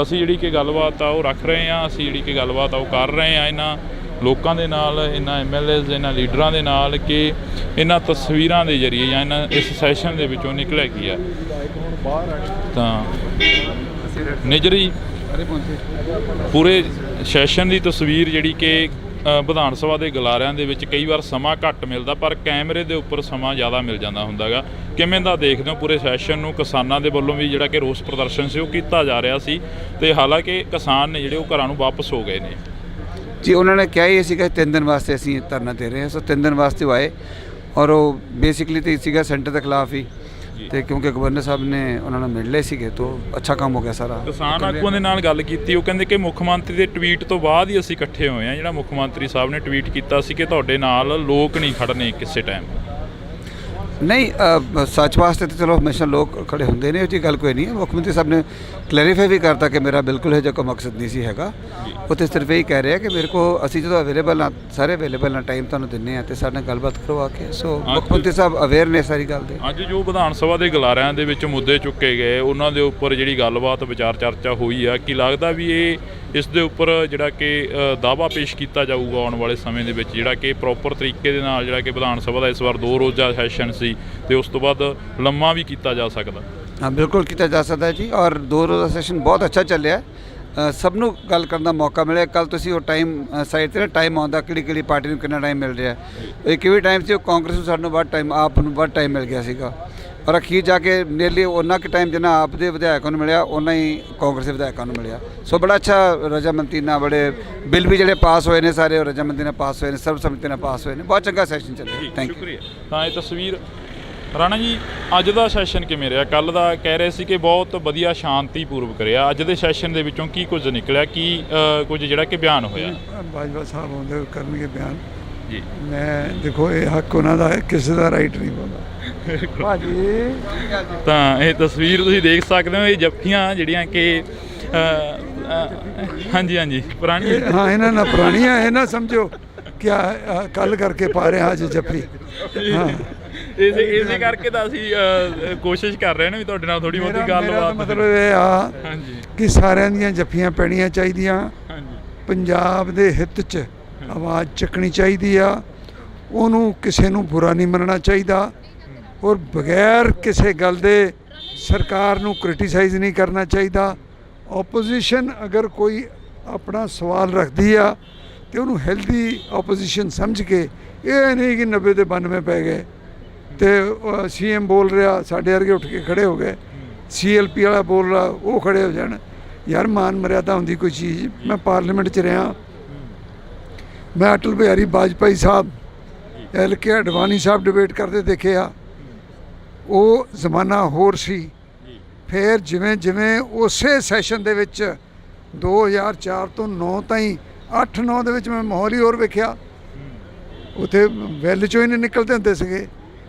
[SPEAKER 1] ਅਸੀਂ ਜਿਹੜੀ ਕਿ ਗੱਲਬਾਤ ਆ ਉਹ ਰੱਖ ਰਹੇ ਹਾਂ, ਅਸੀਂ ਜਿਹੜੀ ਕਿ ਗੱਲਬਾਤ ਆ ਉਹ ਕਰ ਰਹੇ ਹਾਂ ਇਹਨਾਂ ਲੋਕਾਂ ਦੇ ਨਾਲ, ਇਹਨਾਂ MLAs, ਇਹਨਾਂ ਲੀਡਰਾਂ ਦੇ ਨਾਲ ਕਿ ਇਹਨਾਂ ਤਸਵੀਰਾਂ ਦੇ ਜ਼ਰੀਏ ਜਾਂ ਇਸ ਸੈਸ਼ਨ ਦੇ ਵਿੱਚੋਂ ਨਿਕਲਿਆ ਕੀ ਆ। ਤਾਂ ਨਿਜਰੀ ਪੂਰੇ ਸੈਸ਼ਨ ਦੀ ਤਸਵੀਰ ਜਿਹੜੀ ਕਿ ਵਿਧਾਨ ਸਭਾ ਦੇ ਗਲਾਰਿਆਂ ਦੇ ਵਿੱਚ ਕਈ ਵਾਰ ਸਮਾਂ ਘੱਟ ਮਿਲਦਾ, ਪਰ ਕੈਮਰੇ ਦੇ ਉੱਪਰ ਸਮਾਂ ਜ਼ਿਆਦਾ ਮਿਲ ਜਾਂਦਾ ਹੁੰਦਾ ਗਾ। ਕਿਵੇਂ ਦਾ ਦੇਖਦੇ ਹੋ ਪੂਰੇ ਸੈਸ਼ਨ ਨੂੰ? ਕਿਸਾਨਾਂ ਦੇ ਵੱਲੋਂ ਵੀ ਜਿਹੜਾ ਕਿ ਰੋਸ ਪ੍ਰਦਰਸ਼ਨ ਸੀ ਉਹ ਕੀਤਾ ਜਾ ਰਿਹਾ ਸੀ, ਤੇ ਹਾਲਾਂਕਿ ਕਿਸਾਨ ਨੇ ਜਿਹੜੇ ਉਹ ਘਰਾਂ ਨੂੰ ਵਾਪਸ ਹੋ ਗਏ ਨੇ।
[SPEAKER 3] ਜੀ ਉਹਨਾਂ ਨੇ ਕਿਹਾ ਹੀ ਸੀਗਾ 3 ਦਿਨ ਵਾਸਤੇ ਅਸੀਂ ਧਰਨਾ ਦੇ ਰਹੇ ਹਾਂ। ਸੋ 3 ਦਿਨ ਵਾਸਤੇ ਉਹ ਆਏ, ਔਰ ਉਹ ਬੇਸਿਕਲੀ ਤਾਂ ਸੀਗਾ ਸੈਂਟਰ ਦੇ ਖਿਲਾਫ ਹੀ, ਤੇ ਕਿਉਂਕਿ ਗਵਰਨਰ ਸਾਹਿਬ ਨੇ ਉਹਨਾਂ ਨਾਲ ਮਿਲ ਲਏ ਸੀਗੇ ਤਾਂ ਅੱਛਾ ਕੰਮ ਹੋ ਗਿਆ ਸਾਰਾ।
[SPEAKER 1] ਕਿਸਾਨ ਆਗੂਆਂ ਦੇ ਨਾਲ ਗੱਲ ਕੀਤੀ, ਉਹ ਕਹਿੰਦੇ ਕਿ ਮੁੱਖ ਮੰਤਰੀ ਦੇ ਟਵੀਟ ਤੋਂ ਬਾਅਦ ਹੀ ਅਸੀਂ ਇਕੱਠੇ ਹੋਏ ਹਾਂ। ਜਿਹੜਾ ਮੁੱਖ ਮੰਤਰੀ ਸਾਹਿਬ ਨੇ ਟਵੀਟ ਕੀਤਾ ਸੀ ਕਿ ਤੁਹਾਡੇ ਨਾਲ ਲੋਕ ਨਹੀਂ ਖੜਨੇ ਕਿਸੇ ਟਾਈਮ।
[SPEAKER 3] ਨਹੀਂ ਸੱਚ ਵਾਸਤੇ ਤਾਂ ਚਲੋ ਹਮੇਸ਼ਾ ਲੋਕ ਖੜੇ ਹੁੰਦੇ ਨੇ, ਇਹ ਜੀ ਗੱਲ ਕੋਈ ਨਹੀਂ ਹੈ। ਮੁੱਖ ਮੰਤਰੀ ਸਾਹਿਬ ਨੇ ਕਲੈਰੀਫਾਈ ਵੀ ਕਰਤਾ ਕਿ ਮੇਰਾ ਬਿਲਕੁਲ ਇਹ ਜਿਹਾ ਕੋਈ ਮਕਸਦ ਨਹੀਂ ਸੀ ਹੈਗਾ। ਉਹ ਤਾਂ ਸਿਰਫ ਇਹ ਕਹਿ ਰਿਹਾ ਕਿ ਮੇਰੇ ਕੋ ਅਸੀਂ ਜਦੋਂ ਅਵੇਲੇਬਲ ਹਾਂ, ਸਾਰੇ ਅਵੇਲੇਬਲ ਹਾਂ, ਟਾਈਮ ਤੁਹਾਨੂੰ ਦਿੰਦੇ ਹਾਂ ਅਤੇ ਸਾਡੇ ਨਾਲ ਗੱਲਬਾਤ ਕਰਵਾ ਕੇ। ਸੋ ਮੁੱਖ ਮੰਤਰੀ ਸਾਹਿਬ ਅਵੇਅਰ ਨੇ ਸਾਰੀ ਗੱਲ ਦੇ।
[SPEAKER 1] ਅੱਜ ਜੋ ਵਿਧਾਨ ਸਭਾ ਦੇ ਗਲਾਰਿਆਂ ਦੇ ਵਿੱਚ ਮੁੱਦੇ ਚੁੱਕੇ ਗਏ, ਉਹਨਾਂ ਦੇ ਉੱਪਰ ਜਿਹੜੀ ਗੱਲਬਾਤ ਵਿਚਾਰ ਚਰਚਾ ਹੋਈ ਆ, ਕੀ ਲੱਗਦਾ ਵੀ ਇਸ ਦੇ ਉੱਪਰ ਜਿਹੜਾ ਕਿ ਦਾਅਵਾ ਪੇਸ਼ ਕੀਤਾ ਜਾਊਗਾ ਆਉਣ ਵਾਲੇ ਸਮੇਂ ਦੇ ਵਿੱਚ, ਜਿਹੜਾ ਕਿ ਪ੍ਰੋਪਰ ਤਰੀਕੇ ਦੇ ਨਾਲ ਜਿਹੜਾ ਕਿ ਵਿਧਾਨ ਸਭਾ ਦਾ ਇਸ ਵਾਰ 2 ਰੋਜ਼ਾ ਸੈਸ਼ਨ ਸੀ ਤੇ ਉਸ ਤੋਂ ਬਾਅਦ ਲੰਮਾ ਵੀ ਕੀਤਾ ਜਾ ਸਕਦਾ?
[SPEAKER 3] ਹਾਂ, ਬਿਲਕੁਲ ਕੀਤਾ ਜਾ ਸਕਦਾ ਜੀ। ਔਰ 2 ਰੋਜ਼ਾ ਸੈਸ਼ਨ ਬਹੁਤ ਅੱਛਾ ਚੱਲਿਆ। ਸਭ ਨੂੰ ਗੱਲ ਕਰਨ ਦਾ ਮੌਕਾ ਮਿਲਿਆ। ਕੱਲ ਤੁਸੀਂ ਉਹ ਟਾਈਮ ਸਾਈਡ 'ਤੇ ਨਾ ਟਾਈਮ ਆਉਂਦਾ ਕਿਹੜੀ ਪਾਰਟੀ ਨੂੰ ਕਿੰਨਾ ਟਾਈਮ ਮਿਲ ਰਿਹਾ। ਇੱਕ ਵੀ ਟਾਈਮ ਸੀ ਉਹ ਕਾਂਗਰਸ ਨੂੰ ਸਾਨੂੰ ਵੱਧ ਟਾਈਮ, ਆਪ ਨੂੰ ਵੱਧ ਟਾਈਮ ਮਿਲ ਗਿਆ ਸੀਗਾ। ਔਰ ਅਖੀਰ ਜਾ ਕੇ ਨੀਅਰਲੀ ਉਹਨਾਂ ਕੁ ਟਾਈਮ ਜਿੰਨਾ ਆਪ ਦੇ ਵਿਧਾਇਕਾਂ ਨੂੰ ਮਿਲਿਆ, ਉਹਨਾਂ ਹੀ ਕਾਂਗਰਸ ਦੇ ਵਿਧਾਇਕਾਂ ਨੂੰ ਮਿਲਿਆ। ਸੋ ਬੜਾ ਅੱਛਾ ਰਜਾਮੰਦੀ ਨਾਲ ਬੜੇ ਬਿੱਲ ਵੀ ਜਿਹੜੇ ਪਾਸ ਹੋਏ ਨੇ ਸਾਰੇ ਉਹ ਰਜਾਮੰਦੀ ਨਾਲ ਪਾਸ ਹੋਏ ਨੇ, ਸਰਬਸੰਮਤੀ ਨਾਲ ਪਾਸ ਹੋਏ ਨੇ। ਬਹੁਤ ਚੰਗਾ ਸੈਸ਼ਨ ਚੱਲਿਆ। Thank you.
[SPEAKER 1] ਸ਼ੁਕਰੀਆ। ਤਾਂ ਇਹ ਤਸਵੀਰ ਰਾਣਾ ਜੀ, ਅੱਜ ਦਾ ਸੈਸ਼ਨ ਕਿਵੇਂ ਰਿਹਾ? ਕੱਲ੍ਹ ਦਾ ਕਹਿ ਰਹੇ ਸੀ ਕਿ ਬਹੁਤ ਵਧੀਆ ਸ਼ਾਂਤੀਪੂਰਵਕ ਰਿਹਾ। ਅੱਜ ਦੇ ਸੈਸ਼ਨ ਦੇ ਵਿੱਚੋਂ ਕੀ ਕੁਝ ਨਿਕਲਿਆ, ਕੀ ਕੁਝ ਜਿਹੜਾ ਕਿ ਬਿਆਨ ਹੋਇਆ?
[SPEAKER 2] ਬਾਜਵਾ ਸਾਹਿਬ ਆਉਂਦੇ ਕਰਨਗੇ ਬਿਆਨ
[SPEAKER 1] ਜੀ।
[SPEAKER 2] ਮੈਂ ਦੇਖੋ ਇਹ ਹੱਕ ਉਹਨਾਂ ਦਾ ਹੈ, ਕਿਸੇ ਦਾ ਰਾਈਟ ਨਹੀਂ ਬੋਲਦਾ ਭਾਜੀ।
[SPEAKER 1] ਤਾਂ ਇਹ ਤਸਵੀਰ ਤੁਸੀਂ ਦੇਖ ਸਕਦੇ ਹੋ, ਇਹ ਜੱਫੀਆਂ ਜਿਹੜੀਆਂ ਕਿ ਹਾਂਜੀ ਪੁਰਾਣੀ,
[SPEAKER 2] ਹਾਂ ਇਹਨਾਂ ਨਾਲ ਪੁਰਾਣੀਆਂ, ਇਹ ਨਾ ਸਮਝੋ ਕਿ ਕੱਲ ਕਰਕੇ ਪਾ ਰਹੇ ਹਾਂ ਅੱਜ ਜੱਫੀ। ਹਾਂ,
[SPEAKER 1] ਇਸੇ ਕਰਕੇ ਤਾਂ ਅਸੀਂ ਕੋਸ਼ਿਸ਼ ਕਰ ਰਹੇ ਨੇ ਵੀ ਤੁਹਾਡੇ ਨਾਲ ਥੋੜੀ ਬਹੁਤੀ ਗੱਲਬਾਤ।
[SPEAKER 2] ਮਤਲਬ ਇਹ ਆ ਕਿ ਸਾਰਿਆਂ ਦੀਆਂ ਜੱਫੀਆਂ ਪੈਣੀਆਂ ਚਾਹੀਦੀਆਂ। ਪੰਜਾਬ ਦੇ ਹਿੱਤ 'ਚ ਆਵਾਜ਼ ਚੱਕਣੀ ਚਾਹੀਦੀ ਆ। ਉਹਨੂੰ ਕਿਸੇ ਨੂੰ ਬੁਰਾ ਨਹੀਂ ਮੰਨਣਾ ਚਾਹੀਦਾ ਔਰ ਬਗੈਰ ਕਿਸੇ ਗੱਲ ਦੇ ਸਰਕਾਰ ਨੂੰ ਕ੍ਰਿਟੀਸਾਈਜ਼ ਨਹੀਂ ਕਰਨਾ ਚਾਹੀਦਾ। ਓਪੋਜੀਸ਼ਨ ਅਗਰ ਕੋਈ ਆਪਣਾ ਸਵਾਲ ਰੱਖਦੀ ਆ ਤੇ ਉਹਨੂੰ ਹੈਲਦੀ ਓਪੋਜੀਸ਼ਨ ਸਮਝ ਕੇ, ਇਹ ਨਹੀਂ ਕਿ 90 ਦੇ 92 ਪੈ ਗਏ ਤੇ ਸੀਐਮ ਬੋਲ ਰਿਹਾ ਸਾਡੇ ਵਰਗੇ ਉੱਠ ਕੇ ਖੜੇ ਹੋ ਗਏ, CLP ਵਾਲਾ ਬੋਲ ਰਿਹਾ ਉਹ ਖੜੇ ਹੋ ਜਾਣ। ਯਾਰ ਮਾਨ ਮਰਿਆਦਾ ਹੁੰਦੀ ਕੋਈ ਚੀਜ਼। ਮੈਂ ਪਾਰਲੀਮੈਂਟ 'ਚ ਰਿਹਾ, ਮੈਂ ਅਟਲ ਬਿਹਾਰੀ ਵਾਜਪਾਈ ਸਾਹਿਬ, LK ਅਡਵਾਨੀ ਸਾਹਿਬ ਡਿਬੇਟ ਕਰਦੇ ਦੇਖੇ ਆ। ਉਹ ਜ਼ਮਾਨਾ ਹੋਰ ਸੀ। ਫਿਰ ਜਿਵੇਂ ਜਿਵੇਂ ਉਸੇ ਸੈਸ਼ਨ ਦੇ ਵਿੱਚ 2004 ਤੋਂ 9 ਤਾਈਂ 8-9 ਦੇ ਵਿੱਚ ਮੈਂ ਮਾਹੌਲ ਹੀ ਹੋਰ ਵੇਖਿਆ। ਉੱਥੇ ਵੈਲ 'ਚੋਂ ਹੀ ਨਹੀਂ ਨਿਕਲਦੇ ਹੁੰਦੇ ਸੀਗੇ,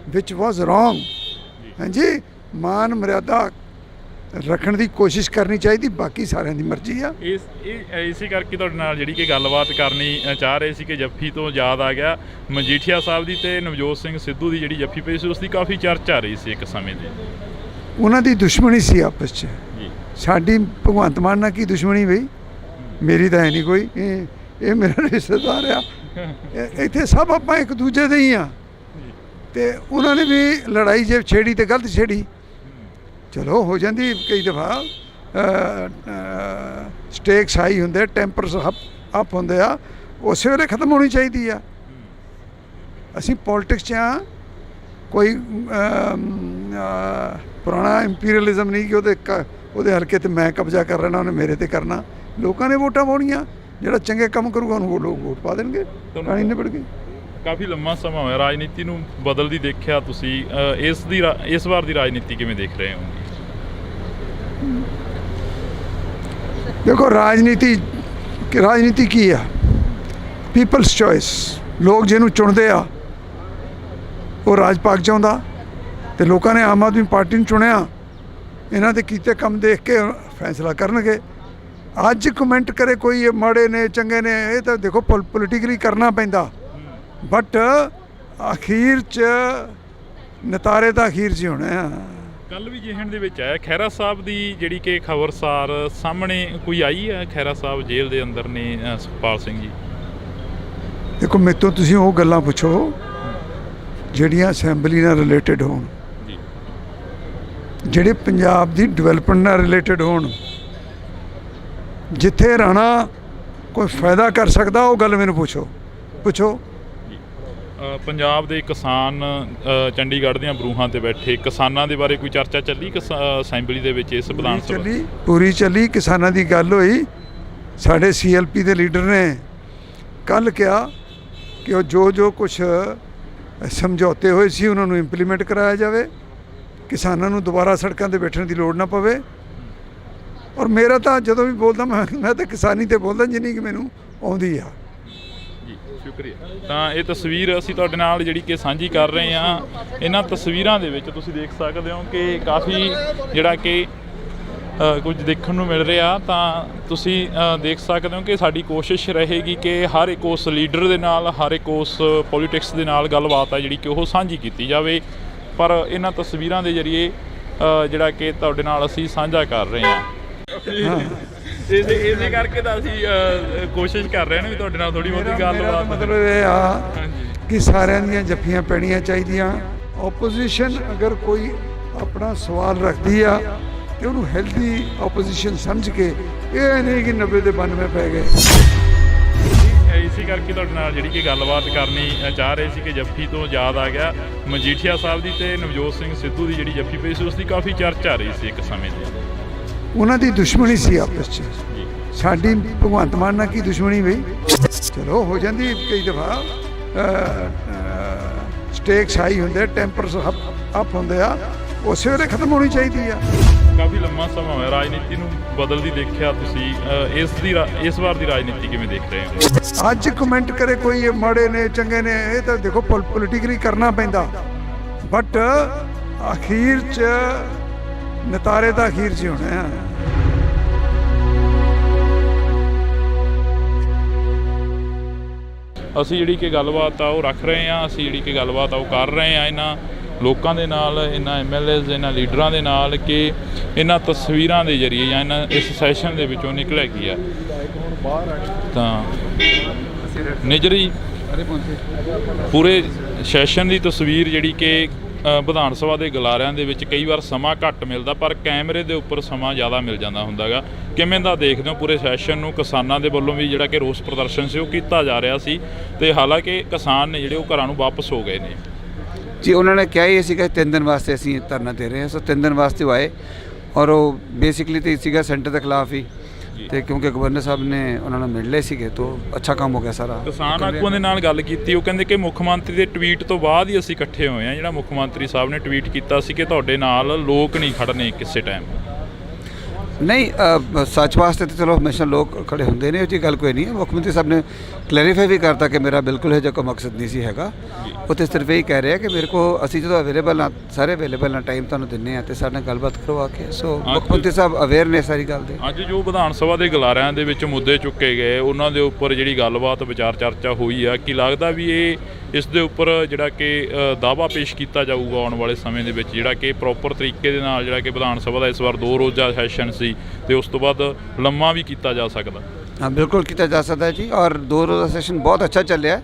[SPEAKER 2] ਵਿਚ ਵਾਜ਼ ਰੋਂਗ। ਹਾਂਜੀ, ਮਾਨ ਮਰਿਆਦਾ ਰੱਖਣ ਦੀ ਕੋਸ਼ਿਸ਼ ਕਰਨੀ ਚਾਹੀਦੀ, ਬਾਕੀ ਸਾਰਿਆਂ ਦੀ ਮਰਜ਼ੀ ਆ।
[SPEAKER 1] ਇਸੇ ਕਰਕੇ ਤੁਹਾਡੇ ਨਾਲ ਜਿਹੜੀ ਕਿ ਗੱਲਬਾਤ ਕਰਨੀ ਚਾਹ ਰਹੇ ਸੀ ਕਿ ਜੱਫੀ ਤੋਂ ਯਾਦ ਆ ਗਿਆ ਮਜੀਠੀਆ ਸਾਹਿਬ ਦੀ ਤੇ ਨਵਜੋਤ ਸਿੰਘ ਸਿੱਧੂ ਦੀ ਜਿਹੜੀ ਜੱਫੀ ਪਈ ਸੀ, ਉਸ ਦੀ ਕਾਫੀ ਚਰਚਾ ਆ ਰਹੀ ਸੀ ਇੱਕ ਸਮੇਂ ਦੀ। ਉਹਨਾਂ
[SPEAKER 2] ਦੀ ਦੁਸ਼ਮਣੀ ਸੀ ਆਪਸ 'ਚ। ਸਾਡੀ ਭਗਵੰਤ ਮਾਨ ਨਾਲ ਕੀ ਦੁਸ਼ਮਣੀ ਬਈ? ਮੇਰੀ ਤਾਂ ਹੈ ਨਹੀਂ ਕੋਈ। ਇਹ ਮੇਰਾ ਰਿਸ਼ਤੇਦਾਰ ਆ। ਇੱਥੇ ਸਭ ਆਪਾਂ ਇੱਕ ਦੂਜੇ ਦੇ ਹੀ ਆ। ਤੇ ਉਹਨਾਂ ਨੇ ਵੀ ਲੜਾਈ ਜੇ ਛੇੜੀ ਤੇ ਗਲਤ ਛੇੜੀ, ਚਲੋ ਹੋ ਜਾਂਦੀ ਕਈ ਦਫਾ। ਸਟੇਕਸ ਹਾਈ ਹੁੰਦੇ, ਟੈਂਪਰਸ ਅਪ ਹੁੰਦੇ ਆ, ਉਸੇ ਵੇਲੇ ਖਤਮ ਹੋਣੀ ਚਾਹੀਦੀ ਆ। ਅਸੀਂ ਪੋਲੀਟਿਕਸ 'ਚ ਆ, ਕੋਈ ਪੁਰਾਣਾ ਇੰਪੀਰੀਅਲਿਜ਼ਮ ਨਹੀਂ ਕਿ ਉਹਦੇ ਹਲਕੇ 'ਤੇ ਮੈਂ ਕਬਜ਼ਾ ਕਰ ਲੈਣਾ, ਉਹਨੇ ਮੇਰੇ 'ਤੇ ਕਰਨਾ। ਲੋਕਾਂ ਨੇ ਵੋਟਾਂ ਪਾਉਣੀਆਂ, ਜਿਹੜਾ ਚੰਗੇ ਕੰਮ ਕਰੂਗਾ ਉਹਨੂੰ ਲੋਕ ਵੋਟ ਪਾ ਦੇਣਗੇ। ਕਹਾਣੀ ਨਿਬੜ ਗਈ।
[SPEAKER 1] ਕਾਫੀ ਲੰਮਾ ਸਮਾਂ ਹੋਇਆ ਰਾਜਨੀਤੀ ਨੂੰ ਬਦਲਦੀ ਦੇਖਿਆ ਤੁਸੀਂ। ਇਸ ਵਾਰ ਦੀ ਰਾਜਨੀਤੀ ਕਿਵੇਂ ਦੇਖ ਰਹੇ ਹੋ?
[SPEAKER 2] ਦੇਖੋ ਰਾਜਨੀਤੀ ਕੀ ਆ? People's choice. ਲੋਕ ਜਿਹਨੂੰ ਚੁਣਦੇ ਆ ਉਹ ਰਾਜ ਪਾਕ ਚਾਹੁੰਦਾ, ਤੇ ਲੋਕਾਂ ਨੇ ਆਮ ਆਦਮੀ ਪਾਰਟੀ ਨੂੰ ਚੁਣਿਆ। ਇਹਨਾਂ ਦੇ ਕੀਤੇ ਕੰਮ ਦੇਖ ਕੇ ਫੈਸਲਾ ਕਰਨਗੇ। ਅੱਜ ਕਮੈਂਟ ਕਰੇ ਕੋਈ ਇਹ ਮਾੜੇ ਨੇ ਚੰਗੇ ਨੇ, ਇਹ ਤਾਂ ਦੇਖੋ ਪੋਲੀਟੀਕਲੀ ਕਰਨਾ ਪੈਂਦਾ, ਬਟ ਅਖੀਰ 'ਚ ਨਤਾਰੇ ਤਾਂ ਅਖੀਰ 'ਚ ਹੀ ਹੋਣੇ ਆ।
[SPEAKER 1] ਕੱਲ੍ਹ ਵੀ ਜਿਹਣ ਦੇ ਵਿੱਚ ਆਇਆ ਖਹਿਰਾ ਸਾਹਿਬ ਦੀ ਜਿਹੜੀ ਕਿ ਖਬਰਸਾਰ ਸਾਹਮਣੇ ਕੋਈ ਆਈ ਹੈ। ਖਹਿਰਾ ਸਾਹਿਬ ਜੇਲ੍ਹ ਦੇ ਅੰਦਰ ਨੇ, ਸੁਖਪਾਲ ਸਿੰਘ ਜੀ।
[SPEAKER 2] ਦੇਖੋ ਮੇਰੇ ਤੋਂ ਤੁਸੀਂ ਉਹ ਗੱਲਾਂ ਪੁੱਛੋ ਜਿਹੜੀਆਂ ਅਸੈਂਬਲੀ ਨਾਲ ਰਿਲੇਟਡ ਹੋਣ, ਜਿਹੜੇ ਪੰਜਾਬ ਦੀ ਡਿਵੈਲਪਮੈਂਟ ਨਾਲ ਰਿਲੇਟਡ ਹੋਣ। ਜਿੱਥੇ ਰਾਣਾ ਕੋਈ ਫਾਇਦਾ ਕਰ ਸਕਦਾ ਉਹ ਗੱਲ ਮੈਨੂੰ ਪੁੱਛੋ।
[SPEAKER 1] ਪੰਜਾਬ ਦੇ ਕਿਸਾਨ ਚੰਡੀਗੜ੍ਹ ਦੀਆਂ ਬਰੂਹਾਂ ਤੇ ਬੈਠੇ ਕਿਸਾਨਾਂ ਦੇ ਬਾਰੇ ਕੋਈ ਚਰਚਾ ਚੱਲੀ ਅਸੈਂਬਲੀ ਦੇ ਵਿੱਚ? ਇਸ ਵਿਧਾਨ ਸਭਾ
[SPEAKER 2] ਪੂਰੀ ਚੱਲੀ। ਕਿਸਾਨਾਂ ਦੀ ਗੱਲ ਹੋਈ। ਸਾਡੇ CLP ਦੇ ਲੀਡਰ ਨੇ ਕੱਲ੍ਹ ਕਿਹਾ ਕਿ ਉਹ ਜੋ ਕੁਛ ਸਮਝੌਤੇ ਹੋਏ ਸੀ ਉਹਨਾਂ ਨੂੰ ਇੰਪਲੀਮੈਂਟ ਕਰਾਇਆ ਜਾਵੇ, ਕਿਸਾਨਾਂ ਨੂੰ ਦੁਬਾਰਾ ਸੜਕਾਂ 'ਤੇ ਬੈਠਣ ਦੀ ਲੋੜ ਨਾ ਪਵੇ। ਔਰ ਮੇਰਾ ਤਾਂ ਜਦੋਂ ਵੀ ਬੋਲਦਾ ਮੈਂ ਤਾਂ ਕਿਸਾਨੀ 'ਤੇ ਬੋਲਦਾ ਜਿੰਨੀ ਕਿ ਮੈਨੂੰ ਆਉਂਦੀ ਆ।
[SPEAKER 1] ਸ਼ੁਕਰੀਆ। ਤਾਂ ਇਹ ਤਸਵੀਰ ਅਸੀਂ ਤੁਹਾਡੇ ਨਾਲ ਜਿਹੜੀ ਕਿ ਸਾਂਝੀ ਕਰ ਰਹੇ ਹਾਂ। ਇਹਨਾਂ ਤਸਵੀਰਾਂ ਦੇ ਵਿੱਚ ਤੁਸੀਂ ਦੇਖ ਸਕਦੇ ਹੋ ਕਿ ਕਾਫੀ ਜਿਹੜਾ ਕਿ ਕੁਝ ਦੇਖਣ ਨੂੰ ਮਿਲ ਰਿਹਾ। ਤਾਂ ਤੁਸੀਂ ਦੇਖ ਸਕਦੇ ਹੋ ਕਿ ਸਾਡੀ ਕੋਸ਼ਿਸ਼ ਰਹੇਗੀ ਕਿ ਹਰ ਇੱਕ ਉਸ ਲੀਡਰ ਦੇ ਨਾਲ, ਹਰ ਇੱਕ ਉਸ ਪੋਲੀਟਿਕਸ ਦੇ ਨਾਲ ਗੱਲਬਾਤ ਹੈ ਜਿਹੜੀ ਕਿ ਉਹ ਸਾਂਝੀ ਕੀਤੀ ਜਾਵੇ। ਪਰ ਇਹਨਾਂ ਤਸਵੀਰਾਂ ਦੇ ਜ਼ਰੀਏ ਜਿਹੜਾ ਕਿ ਤੁਹਾਡੇ ਨਾਲ ਅਸੀਂ ਸਾਂਝਾ ਕਰ ਰਹੇ ਹਾਂ। ਇਸੇ ਕਰਕੇ ਤਾਂ ਅਸੀਂ ਕੋਸ਼ਿਸ਼ ਕਰ ਰਹੇ ਹਾਂ ਵੀ ਤੁਹਾਡੇ ਨਾਲ ਥੋੜੀ ਬਹੁਤੀ ਗੱਲਬਾਤ।
[SPEAKER 2] ਮਤਲਬ ਇਹ ਆ ਕਿ ਸਾਰਿਆਂ ਦੀਆਂ ਜੱਫੀਆਂ ਪੈਣੀਆਂ ਚਾਹੀਦੀਆਂ। ਆਪੋਜੀਸ਼ਨ ਅਗਰ ਕੋਈ ਆਪਣਾ ਸਵਾਲ ਰੱਖਦੀ ਆ ਤੇ ਉਹਨੂੰ ਹੈਲਦੀ ਆਪੋਜੀਸ਼ਨ ਸਮਝ ਕੇ, ਇਹ ਨਹੀਂ ਕਿ 90 ਦੇ 92 ਪੈ ਗਏ।
[SPEAKER 1] ਇਸੇ ਕਰਕੇ ਤੁਹਾਡੇ ਨਾਲ ਜਿਹੜੀ ਕਿ ਗੱਲਬਾਤ ਕਰਨੀ ਚਾਹ ਰਹੇ ਸੀ ਕਿ ਜੱਫੀ ਤੋਂ ਯਾਦ ਆ ਗਿਆ ਮਜੀਠੀਆ ਸਾਹਿਬ ਦੀ ਤੇ ਨਵਜੋਤ ਸਿੰਘ ਸਿੱਧੂ ਦੀ ਜਿਹੜੀ ਜੱਫੀ ਪਈ ਸੀ, ਉਸ ਦੀ ਕਾਫੀ ਚਰਚਾ ਰਹੀ ਸੀ ਇੱਕ ਸਮੇਂ ਦੀ। ਉਹਨਾਂ
[SPEAKER 2] ਦੀ ਦੁਸ਼ਮਣੀ ਸੀ ਆਪਸ 'ਚ। ਸਾਡੀ ਭਗਵੰਤ ਮਾਨ ਨਾਲ ਕੀ ਦੁਸ਼ਮਣੀ ਬਈ? ਚਲੋ ਹੋ ਜਾਂਦੀ ਕਈ ਦਫਾ, ਸਟੇਕਸ ਹਾਈ ਹੁੰਦੇ, ਟੈਂਪਰਸ ਅਪ ਹੁੰਦੇ ਆ, ਉਸੇ ਵੇਲੇ ਖਤਮ ਹੋਣੀ ਚਾਹੀਦੀ ਆ।
[SPEAKER 1] ਕਾਫੀ ਲੰਮਾ ਸਮਾਂ ਹੋਇਆ ਰਾਜਨੀਤੀ ਨੂੰ ਬਦਲਦੀ ਦੇਖਿਆ ਤੁਸੀਂ, ਇਸ ਵਾਰ ਦੀ ਰਾਜਨੀਤੀ ਕਿਵੇਂ ਦੇਖ ਰਹੇ ਹੋ?
[SPEAKER 2] ਅੱਜ ਕਮੈਂਟ ਕਰੇ ਕੋਈ ਮਾੜੇ ਨੇ ਚੰਗੇ ਨੇ, ਇਹ ਤਾਂ ਦੇਖੋ ਪੋਲੀਟਿਕਲੀ ਕਰਨਾ ਪੈਂਦਾ, ਬਟ ਅਖੀਰ 'ਚ ਨਤਾਰੇ ਤਾਂ ਅਖੀਰ 'ਚ ਹੋਣੇ ਆ।
[SPEAKER 1] ਅਸੀਂ ਜਿਹੜੀ ਕਿ ਗੱਲਬਾਤ ਆ ਉਹ ਰੱਖ ਰਹੇ ਹਾਂ, ਅਸੀਂ ਜਿਹੜੀ ਕਿ ਗੱਲਬਾਤ ਆ ਉਹ ਕਰ ਰਹੇ ਹਾਂ ਇਹਨਾਂ ਲੋਕਾਂ ਦੇ ਨਾਲ, ਇਹਨਾਂ MLAs, ਇਹਨਾਂ ਲੀਡਰਾਂ ਦੇ ਨਾਲ ਕਿ ਇਹਨਾਂ ਤਸਵੀਰਾਂ ਦੇ ਜ਼ਰੀਏ ਜਾਂ ਇਹਨਾਂ ਇਸ ਸੈਸ਼ਨ ਦੇ ਵਿੱਚੋਂ ਨਿਕਲਿਆ ਕੀ ਆ। ਤਾਂ ਨਿਜਰੀ ਪੂਰੇ ਸੈਸ਼ਨ ਦੀ ਤਸਵੀਰ ਜਿਹੜੀ ਕਿ ਵਿਧਾਨ ਸਭਾ ਦੇ ਗਲਾਰਿਆਂ ਦੇ ਵਿੱਚ ਕਈ ਵਾਰ ਸਮਾਂ ਘੱਟ ਮਿਲਦਾ, ਪਰ ਕੈਮਰੇ ਦੇ ਉੱਪਰ ਸਮਾਂ ਜ਼ਿਆਦਾ ਮਿਲ ਜਾਂਦਾ ਹੁੰਦਾ ਗਾ। ਕਿਵੇਂ ਦਾ ਦੇਖਦੇ ਹੋ ਪੂਰੇ ਸੈਸ਼ਨ ਨੂੰ? ਕਿਸਾਨਾਂ ਦੇ ਵੱਲੋਂ ਵੀ ਜਿਹੜਾ ਕਿ ਰੋਸ ਪ੍ਰਦਰਸ਼ਨ ਸੀ ਉਹ ਕੀਤਾ ਜਾ ਰਿਹਾ ਸੀ, ਤੇ ਹਾਲਾਂਕਿ ਕਿਸਾਨ ਨੇ ਜਿਹੜੇ ਉਹ ਘਰਾਂ ਨੂੰ ਵਾਪਸ ਹੋ ਗਏ ਨੇ।
[SPEAKER 3] ਜੀ ਉਹਨਾਂ ਨੇ ਕਿਹਾ ਹੀ ਸੀਗਾ 3 ਦਿਨ ਵਾਸਤੇ ਅਸੀਂ ਧਰਨਾ ਦੇ ਰਹੇ ਹਾਂ, ਸੋ 3 ਦਿਨ ਵਾਸਤੇ ਉਹ ਆਏ, ਔਰ ਉਹ ਬੇਸਿਕਲੀ ਤਾਂ ਸੀਗਾ ਸੈਂਟਰ ਦੇ ਖਿਲਾਫ ਹੀ, ਤੇ ਕਿਉਂਕਿ ਗਵਰਨਰ ਸਾਹਿਬ ਨੇ ਉਹਨਾਂ ਨੂੰ ਮਿਲ ਲਏ ਸੀਗੇ ਤਾਂ ਅੱਛਾ ਕੰਮ ਹੋ ਗਿਆ ਸਾਰਾ।
[SPEAKER 1] ਕਿਸਾਨ ਆਗੂਆਂ ਦੇ ਨਾਲ ਗੱਲ ਕੀਤੀ, ਉਹ ਕਹਿੰਦੇ ਕਿ ਮੁੱਖ ਮੰਤਰੀ ਦੇ ਟਵੀਟ ਤੋਂ ਬਾਅਦ ਹੀ ਅਸੀਂ ਇਕੱਠੇ ਹੋਏ ਹਾਂ। ਜਿਹੜਾ ਮੁੱਖ ਮੰਤਰੀ ਸਾਹਿਬ ਨੇ ਟਵੀਟ ਕੀਤਾ ਸੀ ਕਿ ਤੁਹਾਡੇ ਨਾਲ ਲੋਕ ਨਹੀਂ ਖੜਨੇ ਕਿਸੇ ਟਾਈਮ।
[SPEAKER 3] ਨਹੀਂ, ਸੱਚ ਵਾਸਤੇ ਤਾਂ ਚਲੋ ਹਮੇਸ਼ਾ ਲੋਕ ਖੜੇ ਹੁੰਦੇ ਨੇ, ਉਹ ਜੀ ਗੱਲ ਕੋਈ ਨਹੀਂ ਹੈ। ਮੁੱਖ ਮੰਤਰੀ ਸਾਹਿਬ ਨੇ ਕਲੈਰੀਫਾਈ ਵੀ ਕਰਤਾ ਕਿ ਮੇਰਾ ਬਿਲਕੁਲ ਇਹ ਜਿਹਾ ਕੋਈ ਮਕਸਦ ਨਹੀਂ ਸੀ ਹੈਗਾ। ਉਹ ਤਾਂ ਸਿਰਫ ਇਹ ਕਹਿ ਰਿਹਾ ਕਿ ਮੇਰੇ ਕੋਲ ਅਸੀਂ ਜਦੋਂ ਅਵੇਲੇਬਲ ਹਾਂ, ਸਾਰੇ ਅਵੇਲੇਬਲ ਹਾਂ, ਟਾਈਮ ਤੁਹਾਨੂੰ ਦਿੰਦੇ ਹਾਂ, ਅਤੇ ਸਾਡੇ ਨਾਲ ਗੱਲਬਾਤ ਕਰਵਾ ਕੇ। ਸੋ ਮੁੱਖ ਮੰਤਰੀ ਸਾਹਿਬ ਅਵੇਅਰ ਨੇ ਸਾਰੀ ਗੱਲ ਦੇ।
[SPEAKER 1] ਅੱਜ ਜੋ ਵਿਧਾਨ ਸਭਾ ਦੇ ਗਲਾਰਿਆਂ ਦੇ ਵਿੱਚ ਮੁੱਦੇ ਚੁੱਕੇ ਗਏ, ਉਹਨਾਂ ਦੇ ਉੱਪਰ ਜਿਹੜੀ ਗੱਲਬਾਤ ਵਿਚਾਰ ਚਰਚਾ ਹੋਈ ਆ, ਕੀ ਲੱਗਦਾ ਵੀ ਇਸ ਦੇ ਉੱਪਰ ਜਿਹੜਾ ਕਿ ਦਾਅਵਾ ਪੇਸ਼ ਕੀਤਾ ਜਾਊਗਾ ਆਉਣ ਵਾਲੇ ਸਮੇਂ ਦੇ ਵਿੱਚ, ਜਿਹੜਾ ਕਿ ਪ੍ਰੋਪਰ ਤਰੀਕੇ ਦੇ ਨਾਲ ਜਿਹੜਾ ਕਿ ਵਿਧਾਨ ਸਭਾ ਦਾ ਇਸ ਵਾਰ 2 ਰੋਜ਼ਾ ਸੈਸ਼ਨ ਸੀ ਤੇ ਉਸ ਤੋਂ ਬਾਅਦ ਲੰਮਾ ਵੀ ਕੀਤਾ ਜਾ ਸਕਦਾ?
[SPEAKER 3] ਹਾਂ, ਬਿਲਕੁਲ ਕੀਤਾ ਜਾ ਸਕਦਾ ਜੀ, ਔਰ 2 ਰੋਜ਼ਾ ਸੈਸ਼ਨ ਬਹੁਤ ਅੱਛਾ ਚੱਲਿਆ।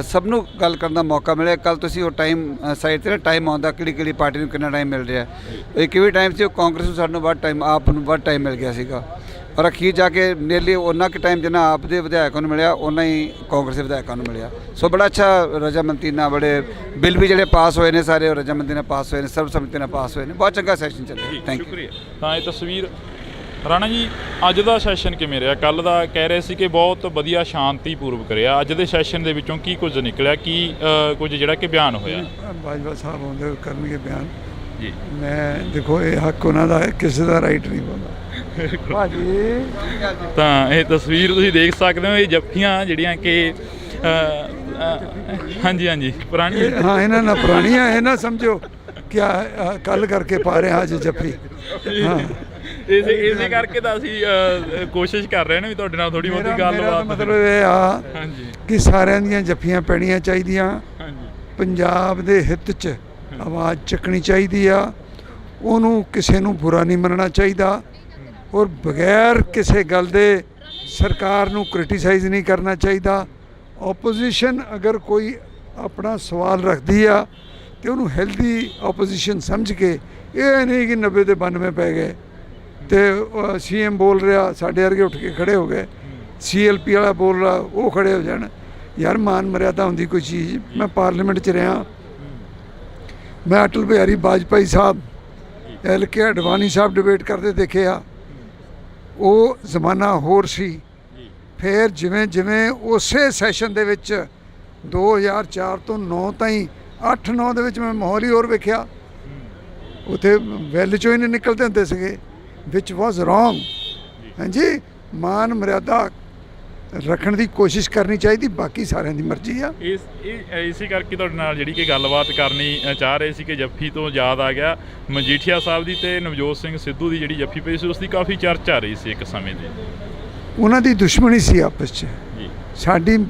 [SPEAKER 3] ਸਭ ਨੂੰ ਗੱਲ ਕਰਨ ਦਾ ਮੌਕਾ ਮਿਲਿਆ। ਕੱਲ ਤੁਸੀਂ ਉਹ ਟਾਈਮ ਸਾਈਡ 'ਤੇ ਟਾਈਮ ਆਉਂਦਾ ਕਿਹੜੀ ਪਾਰਟੀ ਨੂੰ ਕਿੰਨਾ ਟਾਈਮ ਮਿਲ ਰਿਹਾ। ਇੱਕ ਵੀ ਟਾਈਮ ਸੀ ਉਹ ਕਾਂਗਰਸ ਨੂੰ ਸਾਨੂੰ ਵੱਧ ਟਾਈਮ, ਆਪ ਨੂੰ ਵੱਧ ਟਾਈਮ ਮਿਲ ਗਿਆ ਸੀਗਾ, ਔਰ ਅਖੀਰ ਜਾ ਕੇ ਨੀਅਰਲੀ ਉਹਨਾਂ ਕੁ ਟਾਈਮ ਜਿੰਨਾ ਆਪ ਦੇ ਵਿਧਾਇਕਾਂ ਨੂੰ ਮਿਲਿਆ ਉਹਨਾਂ ਹੀ ਕਾਂਗਰਸ ਦੇ ਵਿਧਾਇਕਾਂ ਨੂੰ ਮਿਲਿਆ। ਸੋ ਬੜਾ ਅੱਛਾ ਰਜਾਮੰਦੀ ਨਾਲ ਬੜੇ ਬਿੱਲ ਵੀ ਜਿਹੜੇ ਪਾਸ ਹੋਏ ਨੇ ਸਾਰੇ ਉਹ ਰਜਾਮੰਦੀ ਨਾਲ ਪਾਸ ਹੋਏ ਨੇ, ਸਰਬਸੰਮਤੀ ਨਾਲ ਪਾਸ ਹੋਏ ਨੇ। ਬਹੁਤ ਚੰਗਾ ਸੈਸ਼ਨ ਚੱਲਿਆ। Thank you.
[SPEAKER 1] ਤਾਂ ਇਹ ਤਸਵੀਰ ਰਾਣਾ ਜੀ, ਅੱਜ ਦਾ ਸੈਸ਼ਨ ਕਿਵੇਂ ਰਿਹਾ? ਕੱਲ੍ਹ ਦਾ ਕਹਿ ਰਹੇ ਸੀ ਕਿ ਬਹੁਤ ਵਧੀਆ ਸ਼ਾਂਤੀਪੂਰਵਕ ਰਿਹਾ। ਅੱਜ ਦੇ ਸੈਸ਼ਨ ਦੇ ਵਿੱਚੋਂ ਕੀ ਕੁਝ ਨਿਕਲਿਆ, ਕੀ ਕੁਝ ਜਿਹੜਾ ਕਿ ਬਿਆਨ ਹੋਇਆ?
[SPEAKER 2] ਬਾਜਵਾ ਸਾਹਿਬ ਆਉਂਦੇ ਕਰਨਗੇ ਬਿਆਨ
[SPEAKER 1] ਜੀ।
[SPEAKER 2] ਮੈਂ ਦੇਖੋ ਇਹ ਹੱਕ ਉਹਨਾਂ ਦਾ ਹੈ, ਕਿਸੇ ਦਾ ਰਾਈਟ ਨਹੀਂ ਬੋਲਦਾ ਭਾਜੀ।
[SPEAKER 1] ਤਾਂ ਇਹ ਤਸਵੀਰ ਤੁਸੀਂ ਦੇਖ ਸਕਦੇ ਹੋ, ਇਹ ਜੱਫੀਆਂ ਜਿਹੜੀਆਂ ਕਿ ਹਾਂਜੀ ਪੁਰਾਣੀ,
[SPEAKER 2] ਹਾਂ ਇਹਨਾਂ ਨਾਲ ਪੁਰਾਣੀਆਂ, ਇਹ ਨਾ ਸਮਝੋ ਕਿ ਕੱਲ ਕਰਕੇ ਪਾ ਰਹੇ ਹਾਂ ਅੱਜ ਜੱਫੀ। ਹਾਂ,
[SPEAKER 1] ਇਸੇ ਕਰਕੇ ਤਾਂ ਅਸੀਂ ਕੋਸ਼ਿਸ਼ ਕਰ ਰਹੇ ਨੇ ਵੀ ਤੁਹਾਡੇ ਨਾਲ ਥੋੜੀ ਬਹੁਤੀ ਗੱਲਬਾਤ।
[SPEAKER 2] ਮਤਲਬ ਇਹ ਆ ਕਿ ਸਾਰਿਆਂ ਦੀਆਂ ਜੱਫੀਆਂ ਪੈਣੀਆਂ ਚਾਹੀਦੀਆਂ। ਪੰਜਾਬ ਦੇ ਹਿੱਤ 'ਚ ਆਵਾਜ਼ ਚੱਕਣੀ ਚਾਹੀਦੀ ਆ, ਉਹਨੂੰ ਕਿਸੇ ਨੂੰ ਬੁਰਾ ਨਹੀਂ ਮੰਨਣਾ ਚਾਹੀਦਾ, ਔਰ ਬਗੈਰ ਕਿਸੇ ਗੱਲ ਦੇ ਸਰਕਾਰ ਨੂੰ ਕ੍ਰਿਟੀਸਾਈਜ਼ ਨਹੀਂ ਕਰਨਾ ਚਾਹੀਦਾ। ਆਪੋਜੀਸ਼ਨ ਅਗਰ ਕੋਈ ਆਪਣਾ ਸਵਾਲ ਰੱਖਦੀ ਆ ਤੇ ਉਹਨੂੰ ਹੈਲਦੀ ਆਪੋਜੀਸ਼ਨ ਸਮਝ ਕੇ, ਇਹ ਨਹੀਂ ਕਿ 90 ਦੇ 92 ਪੈ ਗਏ ਤੇ CM ਬੋਲ ਰਿਹਾ ਸਾਡੇ ਵਰਗੇ ਉੱਠ ਕੇ ਖੜੇ ਹੋ ਗਏ, CLP ਵਾਲਾ ਬੋਲ ਰਿਹਾ ਉਹ ਖੜੇ ਹੋ ਜਾਣ। ਯਾਰ ਮਾਨ ਮਰਿਆਦਾ ਹੁੰਦੀ ਕੋਈ ਚੀਜ਼। ਮੈਂ ਪਾਰਲੀਮੈਂਟ 'ਚ ਰਿਹਾ, ਮੈਂ ਅਟਲ ਬਿਹਾਰੀ ਵਾਜਪਾਈ ਸਾਹਿਬ, LK ਅਡਵਾਨੀ ਸਾਹਿਬ ਡਿਬੇਟ ਕਰਦੇ ਦੇਖੇ ਆ। ਉਹ ਜ਼ਮਾਨਾ ਹੋਰ ਸੀ। ਫਿਰ ਜਿਵੇਂ ਜਿਵੇਂ ਉਸੇ ਸੈਸ਼ਨ ਦੇ ਵਿੱਚ 2004 ਤੋਂ 9 ਤਾਈਂ 8-9 ਦੇ ਵਿੱਚ ਮੈਂ ਮਾਹੌਲ ਹੀ ਹੋਰ ਵੇਖਿਆ। ਉੱਥੇ ਵੈਲ 'ਚੋਂ ਹੀ ਨਹੀਂ ਨਿਕਲਦੇ ਹੁੰਦੇ ਸੀਗੇ, ਵਿਚ ਵਾਜ਼ ਰੋਂਗ। ਹਾਂਜੀ, ਮਾਨ ਮਰਿਆਦਾ ਰੱਖਣ ਦੀ ਕੋਸ਼ਿਸ਼ ਕਰਨੀ ਚਾਹੀਦੀ, ਬਾਕੀ ਸਾਰਿਆਂ ਦੀ ਮਰਜ਼ੀ ਆ।
[SPEAKER 1] ਇਸੇ ਕਰਕੇ ਤੁਹਾਡੇ ਨਾਲ ਜਿਹੜੀ ਕਿ ਗੱਲਬਾਤ ਕਰਨੀ ਚਾਹ ਰਹੇ ਸੀ ਕਿ ਜੱਫੀ ਤੋਂ ਯਾਦ ਆ ਗਿਆ ਮਜੀਠੀਆ ਸਾਹਿਬ ਦੀ ਤੇ ਨਵਜੋਤ ਸਿੰਘ ਸਿੱਧੂ ਦੀ ਜਿਹੜੀ ਜੱਫੀ ਪਈ ਸੀ ਉਸ ਦੀ ਕਾਫੀ ਚਰਚਾ ਆ ਰਹੀ ਸੀ ਇੱਕ ਸਮੇਂ ਦੀ।
[SPEAKER 2] ਉਹਨਾਂ ਦੀ ਦੁਸ਼ਮਣੀ ਸੀ ਆਪਸ 'ਚ,
[SPEAKER 1] ਜੀ
[SPEAKER 2] ਸਾਡੀ